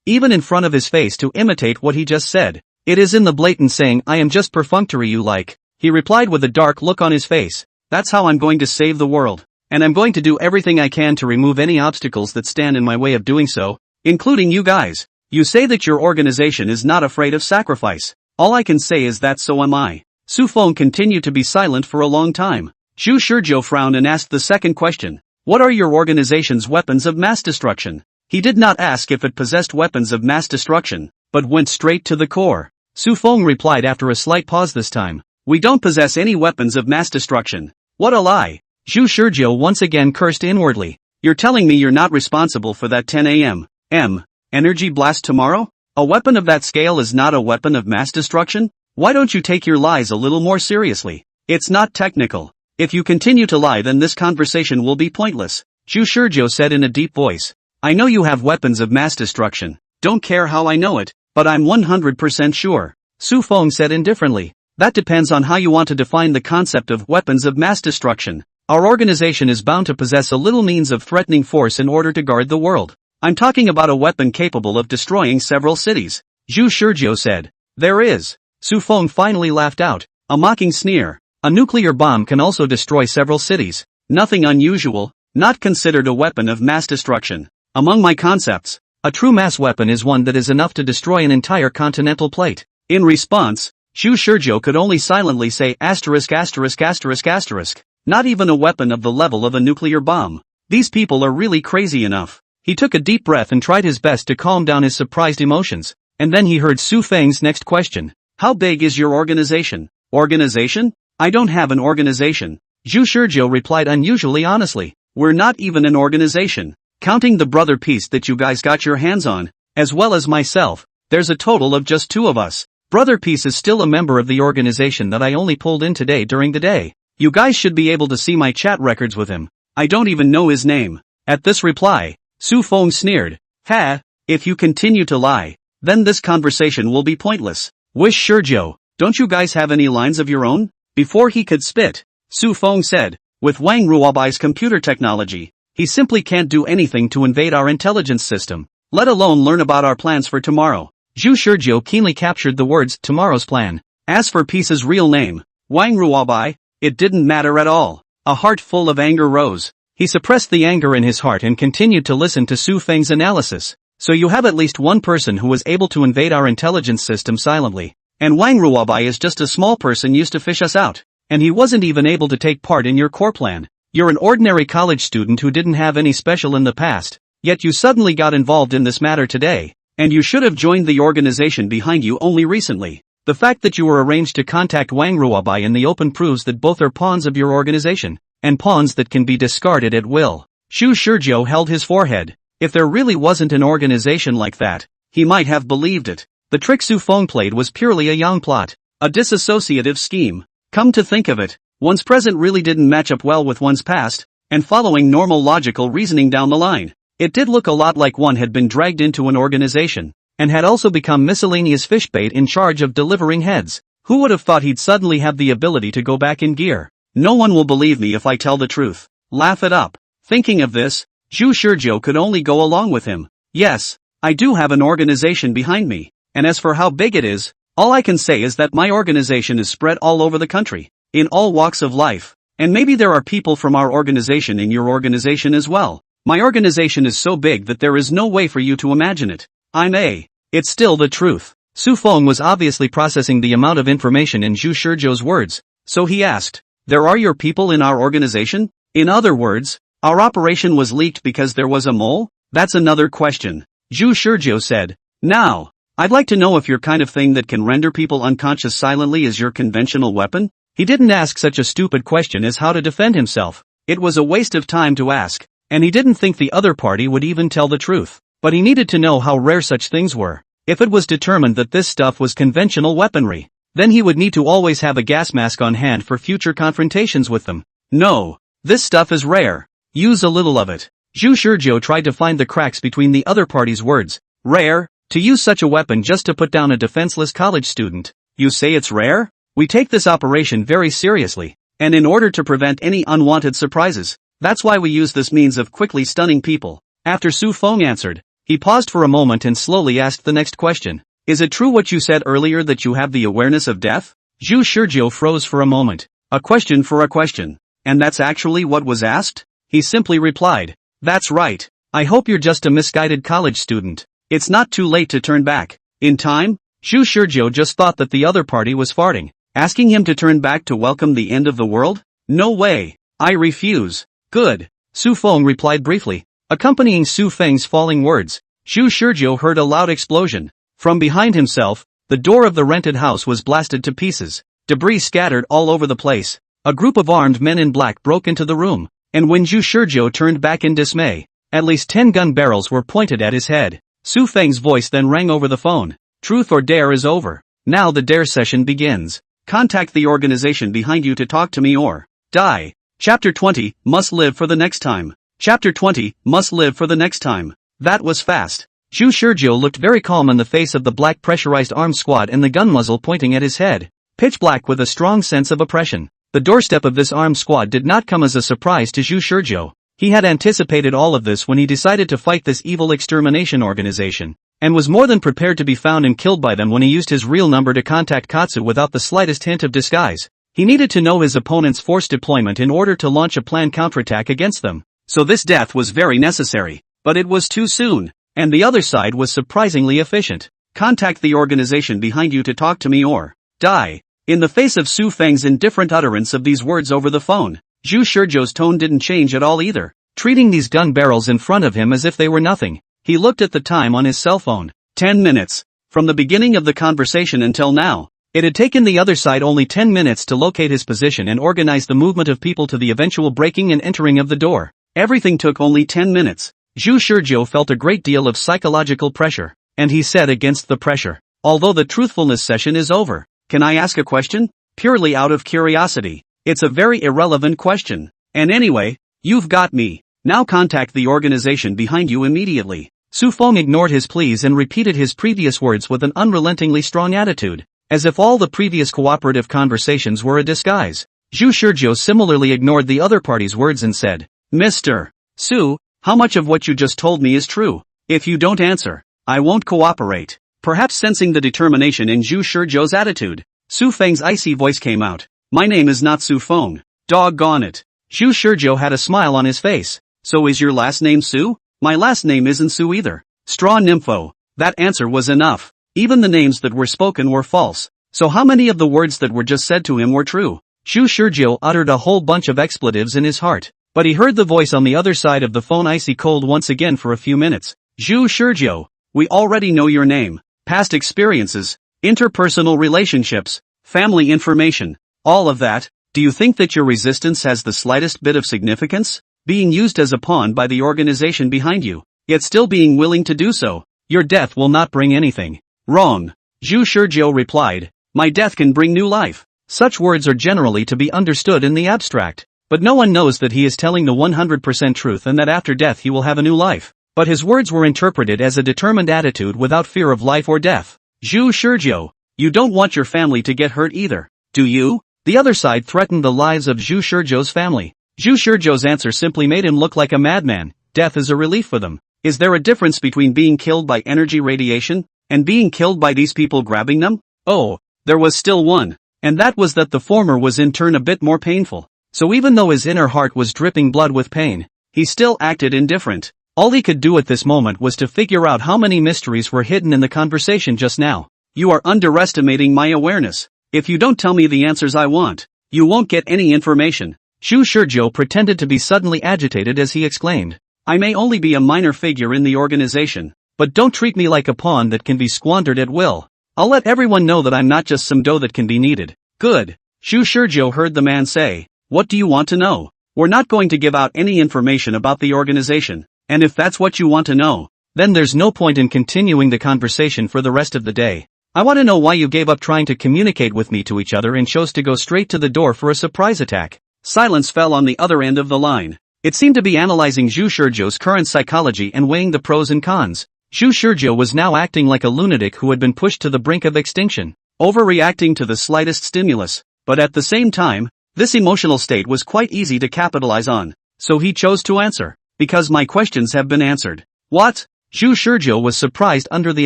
even in front of his face, to imitate what he just said. It is in the blatant saying, "I am just perfunctory, you like," he replied with a dark look on his face. "That's how I'm going to save the world. And I'm going to do everything I can to remove any obstacles that stand in my way of doing so, including you guys. You say that your organization is not afraid of sacrifice. All I can say is that so am I." Su Feng continued to be silent for a long time. Zhu Shizhou frowned and asked the second question. "What are your organization's weapons of mass destruction?" He did not ask if it possessed weapons of mass destruction, but went straight to the core. Su Feng replied after a slight pause this time. "We don't possess any weapons of mass destruction." What a lie! Zhu Shizhou once again cursed inwardly. "You're telling me you're not responsible for that 10 a.m. energy blast tomorrow? A weapon of that scale is not a weapon of mass destruction? Why don't you take your lies a little more seriously? It's not technical. If you continue to lie, then this conversation will be pointless," Zhu Shizhou said in a deep voice. "I know you have weapons of mass destruction. Don't care how I know it, but I'm 100% sure," Su Feng said indifferently. "That depends on how you want to define the concept of weapons of mass destruction. Our organization is bound to possess a little means of threatening force in order to guard the world. I'm talking about a weapon capable of destroying several cities," Zhu Shizhou said. "There is." Su Feng finally laughed out, a mocking sneer. "A nuclear bomb can also destroy several cities. Nothing unusual, not considered a weapon of mass destruction. Among my concepts, a true mass weapon is one that is enough to destroy an entire continental plate." In response, Zhu Shizhou could only silently say asterisk asterisk asterisk asterisk. Not even a weapon of the level of a nuclear bomb. These people are really crazy enough. He took a deep breath and tried his best to calm down his surprised emotions, and then he heard Su Feng's next question. "How big is your organization?" "Organization? I don't have an organization," Zhu Shizhou replied unusually honestly. "We're not even an organization. Counting the brother piece that you guys got your hands on, as well as myself, there's a total of just 2 of us. Brother Peace is still a member of the organization that I only pulled in today during the day. You guys should be able to see my chat records with him. I don't even know his name." At this reply, Su Feng sneered. If you continue to lie, then this conversation will be pointless." "Wish Shizhou, don't you guys have any lines of your own?" Before he could spit, Su Feng said, "With Wang Ruobai's computer technology, he simply can't do anything to invade our intelligence system, let alone learn about our plans for tomorrow." Zhu Shizhou keenly captured the words, "tomorrow's plan." As for Peace's real name, Wang Ruobai, it didn't matter at all. A heart full of anger rose. He suppressed the anger in his heart and continued to listen to Su Feng's analysis. "So you have at least one person who was able to invade our intelligence system silently. And Wang Ruobai is just a small person used to fish us out. And he wasn't even able to take part in your core plan. You're an ordinary college student who didn't have any special in the past, yet you suddenly got involved in this matter today. And you should have joined the organization behind you only recently. The fact that you were arranged to contact Wang Ruobai in the open proves that both are pawns of your organization, and pawns that can be discarded at will." Zhu Shizhou held his forehead. If there really wasn't an organization like that, he might have believed it. The trick Su Feng played was purely a yang plot, a disassociative scheme. Come to think of it, one's present really didn't match up well with one's past, and following normal logical reasoning down the line, it did look a lot like one had been dragged into an organization, and had also become miscellaneous fishbait in charge of delivering heads. Who would have thought he'd suddenly have the ability to go back in gear? No one will believe me if I tell the truth. Laugh it up. Thinking of this, Zhu Shizhou could only go along with him. "Yes, I do have an organization behind me. And as for how big it is, all I can say is that my organization is spread all over the country, in all walks of life, and maybe there are people from our organization in your organization as well. My organization is so big that there is no way for you to imagine it. I'm a It's still the truth. Su Feng was obviously processing the amount of information in Zhu Shizhou's words, so he asked, "There are your people in our organization? In other words, our operation was leaked because there was a mole? That's another question." Zhu Shizhou said, "Now, I'd like to know if your kind of thing that can render people unconscious silently is your conventional weapon?" He didn't ask such a stupid question as how to defend himself. It was a waste of time to ask, and he didn't think the other party would even tell the truth. But he needed to know how rare such things were. If it was determined that this stuff was conventional weaponry, then he would need to always have a gas mask on hand for future confrontations with them. "No, this stuff is rare. Use a little of it." Zhu Shizhou tried to find the cracks between the other party's words. "Rare? To use such a weapon just to put down a defenseless college student? You say it's rare? We take this operation very seriously, and in order to prevent any unwanted surprises, that's why we use this means of quickly stunning people." After Su Feng answered, he paused for a moment and slowly asked the next question. "Is it true what you said earlier that you have the awareness of death?" Zhu Shizhou froze for a moment. A question for a question. "And that's actually what was asked?" He simply replied, "That's right. I hope you're just a misguided college student. It's not too late to turn back. In time?" Zhu Shizhou just thought that the other party was farting, asking him to turn back to welcome the end of the world? "No way. I refuse." "Good," Su Feng replied briefly. Accompanying Su Feng's falling words, Zhu Shizhou heard a loud explosion. From behind himself, the door of the rented house was blasted to pieces. Debris scattered all over the place. A group of armed men in black broke into the room, and when Zhu Shizhou turned back in dismay, at least 10 gun barrels were pointed at his head. Su Feng's voice then rang over the phone. "Truth or dare is over. Now the dare session begins. Contact the organization behind you to talk to me or die." Chapter 20, Must Live for the Next Time. Chapter 20, Must Live for the Next Time. That was fast. Zhu Shizhou looked very calm in the face of the black pressurized armed squad and the gun muzzle pointing at his head. Pitch black with a strong sense of oppression. The doorstep of this armed squad did not come as a surprise to Zhu Shizhou. He had anticipated all of this when he decided to fight this evil extermination organization, and was more than prepared to be found and killed by them when he used his real number to contact Katsu without the slightest hint of disguise. He needed to know his opponent's force deployment in order to launch a planned counterattack against them. So this death was very necessary, but it was too soon, and the other side was surprisingly efficient. Contact the organization behind you to talk to me or die. In the face of Su Feng's indifferent utterance of these words over the phone, Zhu Shizhou's tone didn't change at all either, treating these gun barrels in front of him as if they were nothing. He looked at the time on his cell phone. 10 minutes. From the beginning of the conversation until now, it had taken the other side only 10 minutes to locate his position and organize the movement of people to the eventual breaking and entering of the door. Everything took only 10 minutes. Zhu Shizhou felt a great deal of psychological pressure, and he said against the pressure, "Although the truthfulness session is over, can I ask a question? Purely out of curiosity. It's a very irrelevant question. And anyway, you've got me. Now contact the organization behind you immediately." Su Feng ignored his pleas and repeated his previous words with an unrelentingly strong attitude, as if all the previous cooperative conversations were a disguise. Zhu Shizhou similarly ignored the other party's words and said, "Mr. Su, how much of what you just told me is true? If you don't answer, I won't cooperate." Perhaps sensing the determination in Zhu Shizhou's attitude, Su Feng's icy voice came out. "My name is not Su Feng. Doggone it." Zhu Shizhou had a smile on his face. "So is your last name Su?" "My last name isn't Su either. Straw nympho." That answer was enough. Even the names that were spoken were false. So how many of the words that were just said to him were true? Zhu Shizhou uttered a whole bunch of expletives in his heart, but he heard the voice on the other side of the phone icy cold once again for a few minutes. "Zhu Shizhou, we already know your name, past experiences, interpersonal relationships, family information, all of that. Do you think that your resistance has the slightest bit of significance? Being used as a pawn by the organization behind you, yet still being willing to do so. Your death will not bring anything." "Wrong," Zhu Shizhou replied. "My death can bring new life." Such words are generally to be understood in the abstract, but no one knows that he is telling the 100% truth and that after death he will have a new life. But his words were interpreted as a determined attitude without fear of life or death. "Zhu Shizhou, you don't want your family to get hurt either, do you?" The other side threatened the lives of Zhu Shizhou's family. Zhu Shizhou's answer simply made him look like a madman. Death is a relief for them. Is there a difference between being killed by energy radiation and being killed by these people grabbing them? Oh, there was still one, and that was that the former was in turn a bit more painful. So even though his inner heart was dripping blood with pain, he still acted indifferent. All he could do at this moment was to figure out how many mysteries were hidden in the conversation just now. You are underestimating my awareness. If you don't tell me the answers I want, you won't get any information. Shu Shurjo pretended to be suddenly agitated as he exclaimed. I may only be a minor figure in the organization, but don't treat me like a pawn that can be squandered at will. I'll let everyone know that I'm not just some dough that can be kneaded. Good. Shu Shurjo heard the man say. What do you want to know? We're not going to give out any information about the organization, and if that's what you want to know, then there's no point in continuing the conversation for the rest of the day. I want to know why you gave up trying to communicate with me to each other and chose to go straight to the door for a surprise attack. Silence fell on the other end of the line. It seemed to be analyzing Shu Shurjo's current psychology and weighing the pros and cons. Shu Shurjo was now acting like a lunatic who had been pushed to the brink of extinction, overreacting to the slightest stimulus, but at the same time, this emotional state was quite easy to capitalize on, so he chose to answer. Because my questions have been answered. What? Shu Shurjo was surprised under the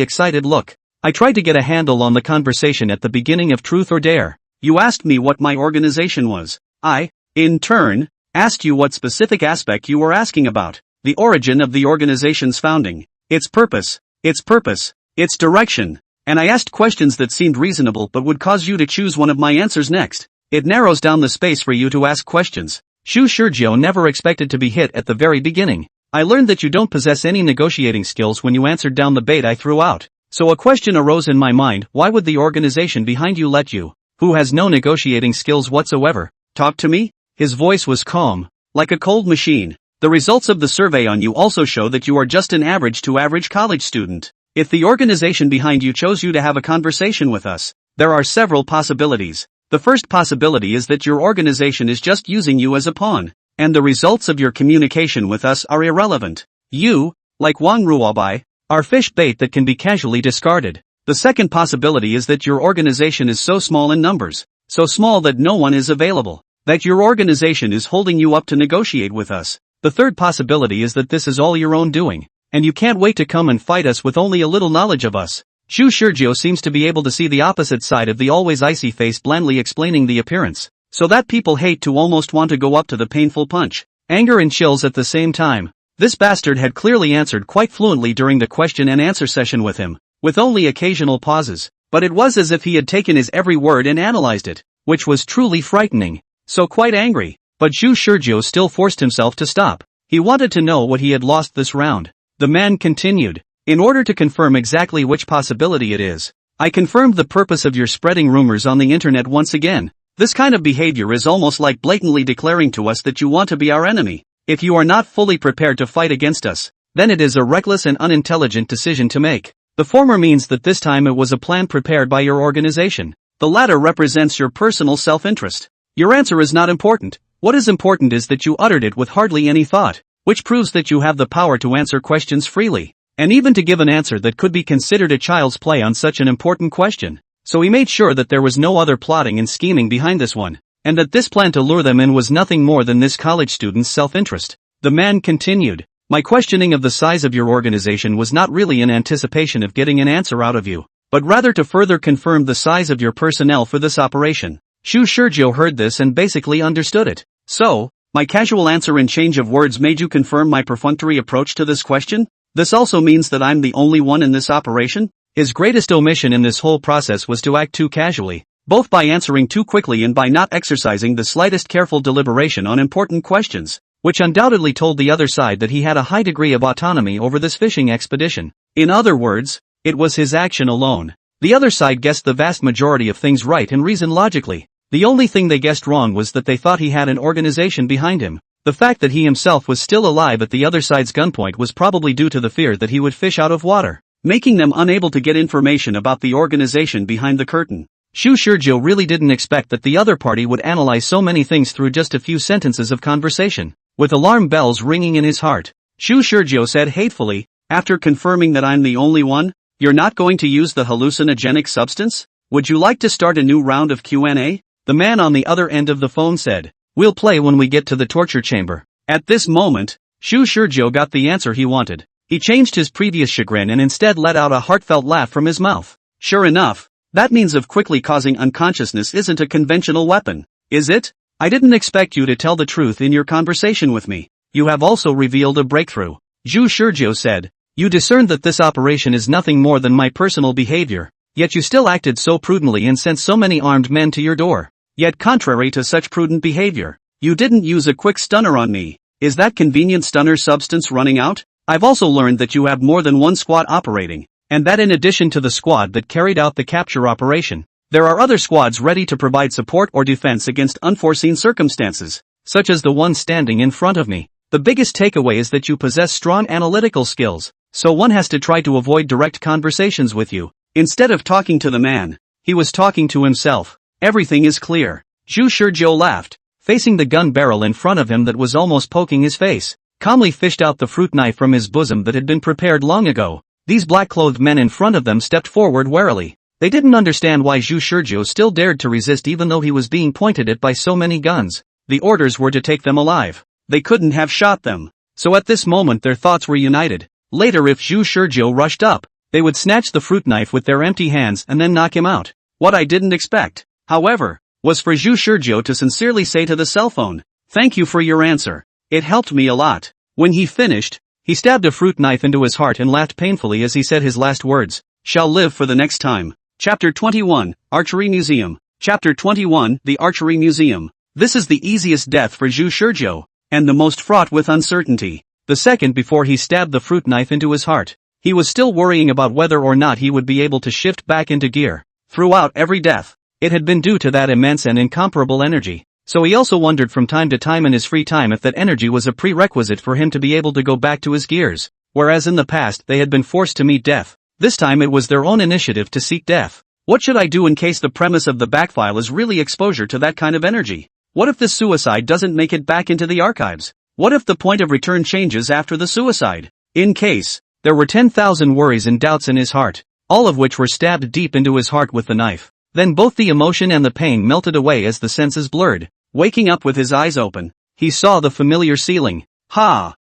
excited look. I tried to get a handle on the conversation at the beginning of Truth or Dare. You asked me what my organization was. I, in turn, asked you what specific aspect you were asking about. The origin of the organization's founding. Its purpose, its direction. And I asked questions that seemed reasonable but would cause you to choose one of my answers next. It narrows down the space for you to ask questions. Shu Shurjo never expected to be hit at the very beginning. I learned that you don't possess any negotiating skills when you answered down the bait I threw out. So a question arose in my mind, why would the organization behind you let you, who has no negotiating skills whatsoever, talk to me? His voice was calm, like a cold machine. The results of the survey on you also show that you are just an average to average college student. If the organization behind you chose you to have a conversation with us, there are several possibilities. The first possibility is that your organization is just using you as a pawn, and the results of your communication with us are irrelevant. You, like Wang Ruobai, are fish bait that can be casually discarded. The second possibility is that your organization is so small in numbers, so small that no one is available, that your organization is holding you up to negotiate with us. The third possibility is that this is all your own doing, and you can't wait to come and fight us with only a little knowledge of us. Shu Shurjo seems to be able to see the opposite side of the always icy face, blandly explaining the appearance, so that people hate to almost want to go up to the painful punch. Anger and chills at the same time. This bastard had clearly answered quite fluently during the question and answer session with him, with only occasional pauses, but it was as if he had taken his every word and analyzed it, which was truly frightening. So quite angry, but Shu Shurjo still forced himself to stop. He wanted to know what he had lost this round. The man continued. In order to confirm exactly which possibility it is, I confirmed the purpose of your spreading rumors on the internet once again. This kind of behavior is almost like blatantly declaring to us that you want to be our enemy. If you are not fully prepared to fight against us, then it is a reckless and unintelligent decision to make. The former means that this time it was a plan prepared by your organization. The latter represents your personal self-interest. Your answer is not important. What is important is that you uttered it with hardly any thought, which proves that you have the power to answer questions freely, and even to give an answer that could be considered a child's play on such an important question. So he made sure that there was no other plotting and scheming behind this one, and that this plan to lure them in was nothing more than this college student's self-interest. The man continued. My questioning of the size of your organization was not really in anticipation of getting an answer out of you, but rather to further confirm the size of your personnel for this operation. Shu Shurjo heard this and basically understood it. So, my casual answer and change of words made you confirm my perfunctory approach to this question? This also means that I'm the only one in this operation? His greatest omission in this whole process was to act too casually, both by answering too quickly and by not exercising the slightest careful deliberation on important questions, which undoubtedly told the other side that he had a high degree of autonomy over this fishing expedition. In other words, it was his action alone. The other side guessed the vast majority of things right and reasoned logically. The only thing they guessed wrong was that they thought he had an organization behind him. The fact that he himself was still alive at the other side's gunpoint was probably due to the fear that he would fish out of water, making them unable to get information about the organization behind the curtain. Shu Shurjo really didn't expect that the other party would analyze so many things through just a few sentences of conversation. With alarm bells ringing in his heart, Shu Shurjo said hatefully, after confirming that I'm the only one, you're not going to use the hallucinogenic substance? Would you like to start a new round of Q&A? The man on the other end of the phone said, we'll play when we get to the torture chamber. At this moment, Shu Shurjo got the answer he wanted. He changed his previous chagrin and instead let out a heartfelt laugh from his mouth. Sure enough, that means of quickly causing unconsciousness isn't a conventional weapon, is it? I didn't expect you to tell the truth in your conversation with me. You have also revealed a breakthrough. Zhu Shizhou said. You discerned that this operation is nothing more than my personal behavior. Yet you still acted so prudently and sent so many armed men to your door. Yet contrary to such prudent behavior, you didn't use a quick stunner on me. Is that convenient stunner substance running out? I've also learned that you have more than one squad operating, and that in addition to the squad that carried out the capture operation, there are other squads ready to provide support or defense against unforeseen circumstances, such as the one standing in front of me. The biggest takeaway is that you possess strong analytical skills, so one has to try to avoid direct conversations with you. Instead of talking to the man, he was talking to himself. Everything is clear. Zhu Shizhou laughed, facing the gun barrel in front of him that was almost poking his face, calmly fished out the fruit knife from his bosom that had been prepared long ago. These black-clothed men in front of them stepped forward warily. They didn't understand why Zhu Shizhou still dared to resist even though he was being pointed at by so many guns. The orders were to take them alive. They couldn't have shot them. So at this moment their thoughts were united. Later if Zhu Shizhou rushed up, they would snatch the fruit knife with their empty hands and then knock him out. What I didn't expect, however, was for Zhu Shizhou to sincerely say to the cell phone, "Thank you for your answer. It helped me a lot." When he finished, he stabbed a fruit knife into his heart and laughed painfully as he said his last words, "Shall live for the next time." Chapter 21, Archery Museum. Chapter 21, The Archery Museum. This is the easiest death for Zhu Shizhou, and the most fraught with uncertainty. The second before he stabbed the fruit knife into his heart, he was still worrying about whether or not he would be able to shift back into gear. Throughout every death, it had been due to that immense and incomparable energy. So he also wondered from time to time in his free time if that energy was a prerequisite for him to be able to go back to his gears. Whereas in the past they had been forced to meet death, this time it was their own initiative to seek death. What should I do in case the premise of the backfile is really exposure to that kind of energy? What if this suicide doesn't make it back into the archives? What if the point of return changes after the suicide? In case, there were 10,000 worries and doubts in his heart, all of which were stabbed deep into his heart with the knife. Then both the emotion and the pain melted away as the senses blurred. Waking up with his eyes open, he saw the familiar ceiling.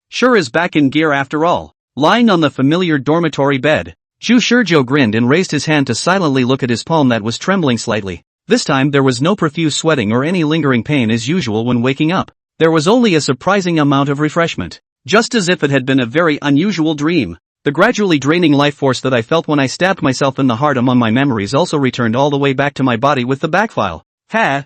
Sure is back in gear after all. Lying on the familiar dormitory bed, Zhu Shizhou grinned and raised his hand to silently look at his palm that was trembling slightly. This time there was no profuse sweating or any lingering pain as usual when waking up. There was only a surprising amount of refreshment, just as if it had been a very unusual dream. The gradually draining life force that I felt when I stabbed myself in the heart among my memories also returned all the way back to my body with the backfile. Ha.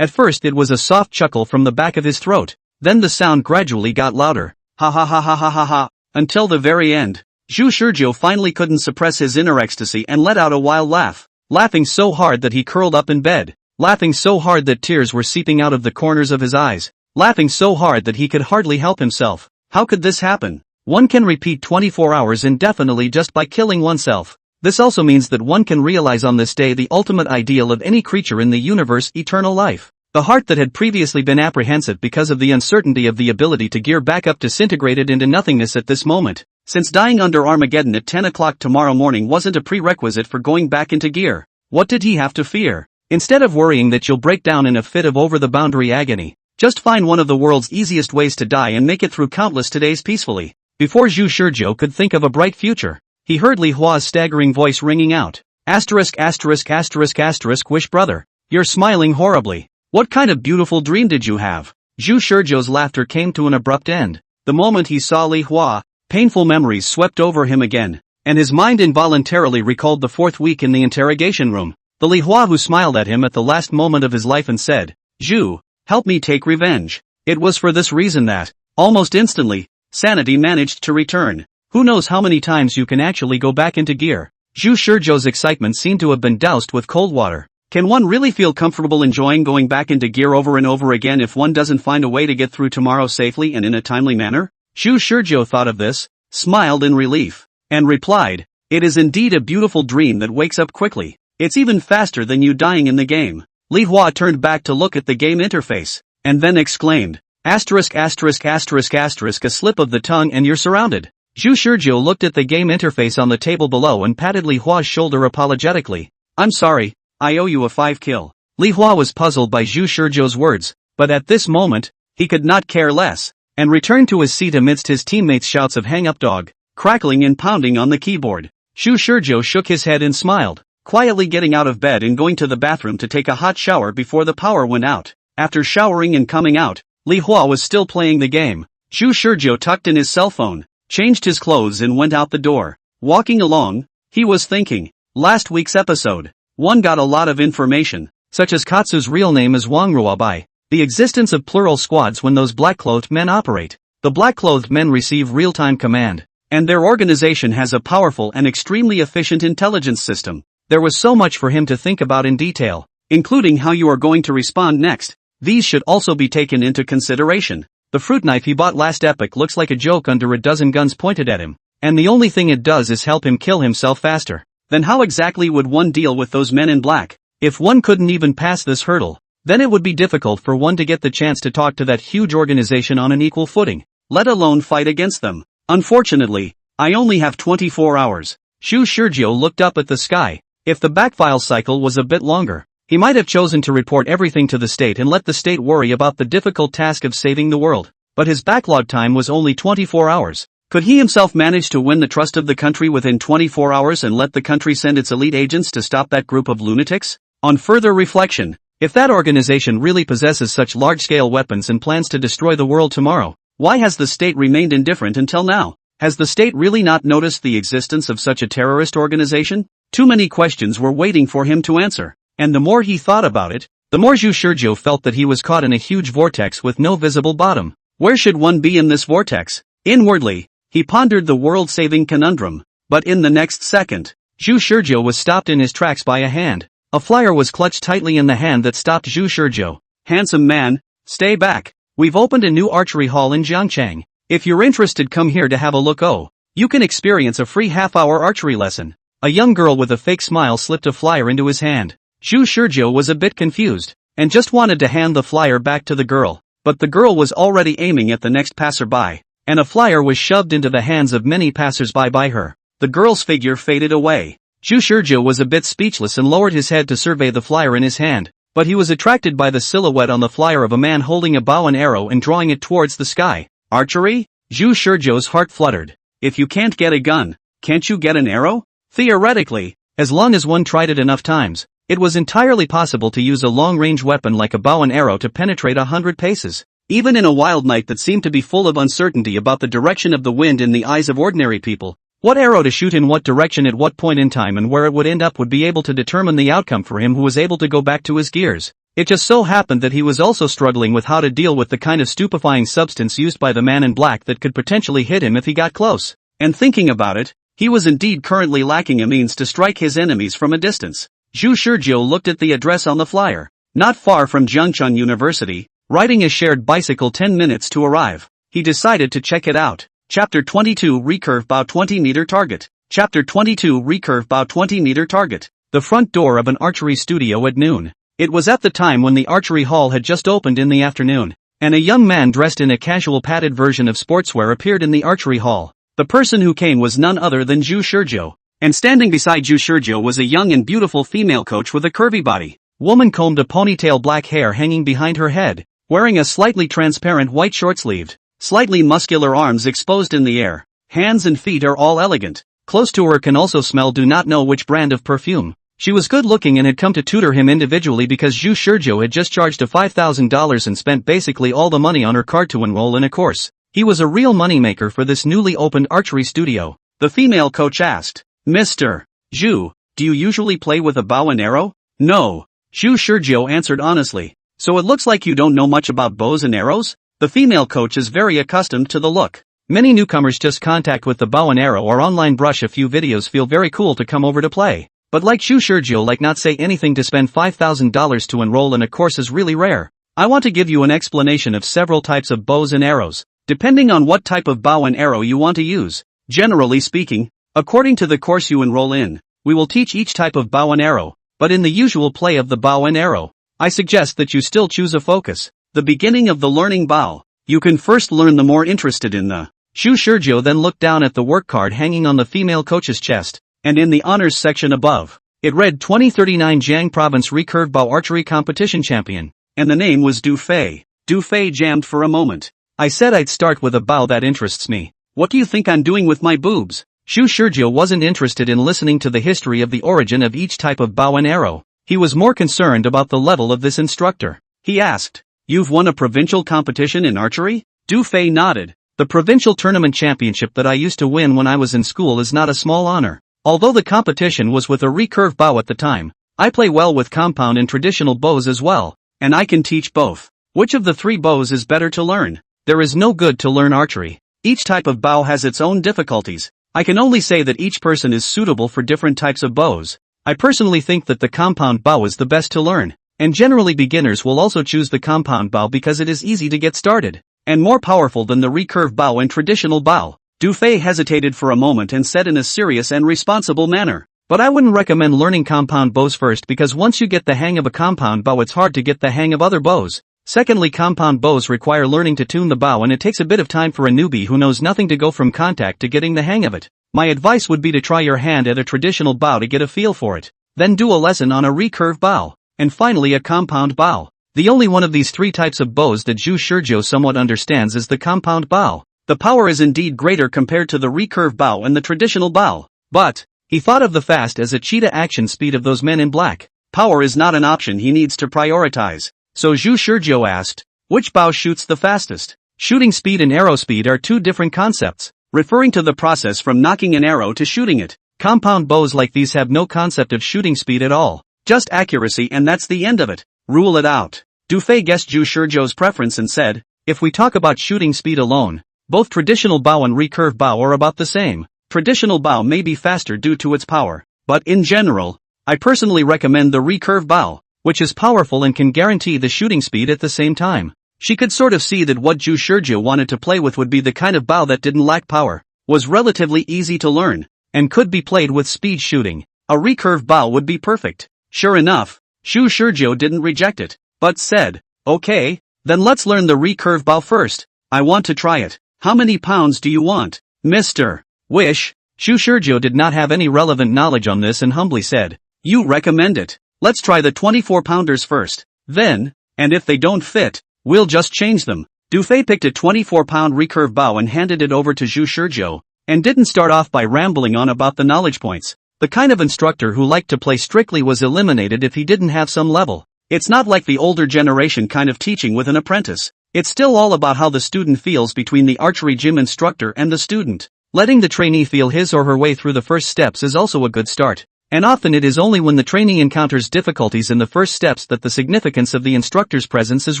At first it was a soft chuckle from the back of his throat, then the sound gradually got louder. Ha, until the very end. Zhu Shizhou finally couldn't suppress his inner ecstasy and let out a wild laugh, laughing so hard that he curled up in bed, laughing so hard that tears were seeping out of the corners of his eyes, laughing so hard that he could hardly help himself. How could this happen? One can repeat 24 hours indefinitely just by killing oneself. This also means that one can realize on this day the ultimate ideal of any creature in the universe, eternal life. The heart that had previously been apprehensive because of the uncertainty of the ability to gear back up disintegrated into nothingness at this moment. Since dying under Armageddon at 10 o'clock tomorrow morning wasn't a prerequisite for going back into gear, what did he have to fear? Instead of worrying that you'll break down in a fit of over-the-boundary agony, just find one of the world's easiest ways to die and make it through countless days peacefully. Before Zhu Shizhou could think of a bright future, he heard Li Hua's staggering voice ringing out. Wish brother, you're smiling horribly. What kind of beautiful dream did you have? Zhu Shizhou's laughter came to an abrupt end. The moment he saw Li Hua, painful memories swept over him again, and his mind involuntarily recalled the 4th week in the interrogation room. The Li Hua who smiled at him at the last moment of his life and said, "Zhu, help me take revenge." It was for this reason that, almost instantly, sanity managed to return. Who knows how many times you can actually go back into gear? Zhu Shizhou's excitement seemed to have been doused with cold water. Can one really feel comfortable enjoying going back into gear over and over again if one doesn't find a way to get through tomorrow safely and in a timely manner? Zhu Shizhou thought of this, smiled in relief, and replied, "It is indeed a beautiful dream that wakes up quickly. It's even faster than you dying in the game." Li Hua turned back to look at the game interface, and then exclaimed, a slip of the tongue and you're surrounded. Zhu Shizhou looked at the game interface on the table below and patted Li Hua's shoulder apologetically. "I'm sorry, I owe you a 5 kill. Li Hua was puzzled by Zhu Shizhou's words, but at this moment, he could not care less, and returned to his seat amidst his teammates' shouts of "hang up dog," crackling and pounding on the keyboard. Zhu Shizhou shook his head and smiled, quietly getting out of bed and going to the bathroom to take a hot shower before the power went out. After showering and coming out, Li Hua was still playing the game. Zhu Shizhou tucked in his cell phone, changed his clothes and went out the door. Walking along, he was thinking, last week's episode, one got a lot of information, such as Katsu's real name is Wang Ruobai, the existence of plural squads when those black-clothed men operate. The black-clothed men receive real-time command, and their organization has a powerful and extremely efficient intelligence system. There was so much for him to think about in detail, including how you are going to respond next. These should also be taken into consideration. The fruit knife he bought last epic looks like a joke under a dozen guns pointed at him, and the only thing it does is help him kill himself faster. Then how exactly would one deal with those men in black? If one couldn't even pass this hurdle, then it would be difficult for one to get the chance to talk to that huge organization on an equal footing, let alone fight against them. Unfortunately, I only have 24 hours. Zhu Shizhou looked up at the sky. If the backfile cycle was a bit longer, he might have chosen to report everything to the state and let the state worry about the difficult task of saving the world. But his backlog time was only 24 hours. Could he himself manage to win the trust of the country within 24 hours and let the country send its elite agents to stop that group of lunatics? On further reflection, if that organization really possesses such large-scale weapons and plans to destroy the world tomorrow, why has the state remained indifferent until now? Has the state really not noticed the existence of such a terrorist organization? Too many questions were waiting for him to answer, and the more he thought about it, the more Zhu Shizhou felt that he was caught in a huge vortex with no visible bottom. Where should one be in this vortex? Inwardly, he pondered the world-saving conundrum, but in the next second, Zhu Shizhou was stopped in his tracks by a hand. A flyer was clutched tightly in the hand that stopped Zhu Shizhou. Handsome man, stay back. We've opened a new archery hall in Jiangchang. If you're interested, come here to have a look. Oh, you can experience a free half-hour archery lesson. A young girl with a fake smile slipped a flyer into his hand. Zhu Shizhou was a bit confused, and just wanted to hand the flyer back to the girl, but the girl was already aiming at the next passerby, and a flyer was shoved into the hands of many passersby by her. The girl's figure faded away. Zhu Shizhou was a bit speechless and lowered his head to survey the flyer in his hand, but he was attracted by the silhouette on the flyer of a man holding a bow and arrow and drawing it towards the sky. Archery? Zhu Shizhou's heart fluttered. If you can't get a gun, can't you get an arrow? Theoretically, as long as one tried it enough times, it was entirely possible to use a long-range weapon like a bow and arrow to penetrate 100 paces. Even in a wild night that seemed to be full of uncertainty about the direction of the wind in the eyes of ordinary people, what arrow to shoot in what direction at what point in time and where it would end up would be able to determine the outcome for him who was able to go back to his gears. It just so happened that he was also struggling with how to deal with the kind of stupefying substance used by the man in black that could potentially hit him if he got close. And thinking about it, he was indeed currently lacking a means to strike his enemies from a distance. Zhu Shizhou looked at the address on the flyer. Not far from Jiangcheng University, riding a shared bicycle 10 minutes to arrive. He decided to check it out. Chapter 22 Recurve Bow 20-meter target. Chapter 22 Recurve Bow 20-meter target. The front door of an archery studio at noon. It was at the time when the archery hall had just opened in the afternoon, and a young man dressed in a casual padded version of sportswear appeared in the archery hall. The person who came was none other than Zhu Shizhou, and standing beside Zhu Shizhou was a young and beautiful female coach with a curvy body. Woman combed a ponytail, black hair hanging behind her head, wearing a slightly transparent white short-sleeved, slightly muscular arms exposed in the air. Hands and feet are all elegant. Close to her can also smell do not know which brand of perfume. She was good looking and had come to tutor him individually because Zhu Shizhou had just charged her $5,000 and spent basically all the money on her card to enroll in a course. He was a real moneymaker for this newly opened archery studio. The female coach asked, Mr. Zhu, do you usually play with a bow and arrow? No. Zhu Shizhou answered honestly. So it looks like you don't know much about bows and arrows? The female coach is very accustomed to the look. Many newcomers just contact with the bow and arrow or online brush a few videos feel very cool to come over to play. But like Zhu Shizhou like not say anything to spend $5,000 to enroll in a course is really rare. I want to give you an explanation of several types of bows and arrows, depending on what type of bow and arrow you want to use. Generally speaking, according to the course you enroll in, we will teach each type of bow and arrow, but in the usual play of the bow and arrow, I suggest that you still choose a focus. The beginning of the learning bow. You can first learn the more interested in the. Zhu Shizhou then looked down at the work card hanging on the female coach's chest, and in the honors section above, it read 2039 Jiang Province Recurve Bow Archery Competition Champion, and the name was Du Fei. Du Fei jammed for a moment. I said I'd start with a bow that interests me. What do you think I'm doing with my boobs? Zhu Shizhou wasn't interested in listening to the history of the origin of each type of bow and arrow. He was more concerned about the level of this instructor. He asked, You've won a provincial competition in archery? Du Fei nodded. The provincial tournament championship that I used to win when I was in school is not a small honor. Although the competition was with a recurve bow at the time, I play well with compound and traditional bows as well, and I can teach both. Which of the three bows is better to learn? There is no good to learn archery. Each type of bow has its own difficulties. I can only say that each person is suitable for different types of bows. I personally think that the compound bow is the best to learn, and generally beginners will also choose the compound bow because it is easy to get started, and more powerful than the recurve bow and traditional bow. Dufay hesitated for a moment and said in a serious and responsible manner, "But I wouldn't recommend learning compound bows first because once you get the hang of a compound bow it's hard to get the hang of other bows. Secondly, compound bows require learning to tune the bow and it takes a bit of time for a newbie who knows nothing to go from contact to getting the hang of it. My advice would be to try your hand at a traditional bow to get a feel for it, then do a lesson on a recurve bow, and finally a compound bow. The only one of these three types of bows that Zhu Shizhou somewhat understands is the compound bow. The power is indeed greater compared to the recurve bow and the traditional bow, but he thought of the fast as a cheetah action speed of those men in black. Power is not an option he needs to prioritize. So Zhu Shizhou asked, which bow shoots the fastest? Shooting speed and arrow speed are two different concepts, referring to the process from knocking an arrow to shooting it. Compound bows like these have no concept of shooting speed at all, just accuracy and that's the end of it. Rule it out. Dufay guessed Zhu Shizhou's preference and said, if we talk about shooting speed alone, both traditional bow and recurve bow are about the same. Traditional bow may be faster due to its power, but in general, I personally recommend the recurve bow, which is powerful and can guarantee the shooting speed at the same time. She could sort of see that what Zhu Shizhou wanted to play with would be the kind of bow that didn't lack power, was relatively easy to learn, and could be played with speed shooting. A recurve bow would be perfect. Sure enough, Zhu Shizhou didn't reject it, but said, okay, then let's learn the recurve bow first. I want to try it. How many pounds do you want, Mr. Wish? Zhu Shizhou did not have any relevant knowledge on this and humbly said, you recommend it. Let's try the 24-pounders first. Then, and if they don't fit, we'll just change them. Dufay picked a 24-pound recurve bow and handed it over to Zhu Shizhou, and didn't start off by rambling on about the knowledge points. The kind of instructor who liked to play strictly was eliminated if he didn't have some level. It's not like the older generation kind of teaching with an apprentice. It's still all about how the student feels between the archery gym instructor and the student. Letting the trainee feel his or her way through the first steps is also a good start. And often it is only when the trainee encounters difficulties in the first steps that the significance of the instructor's presence is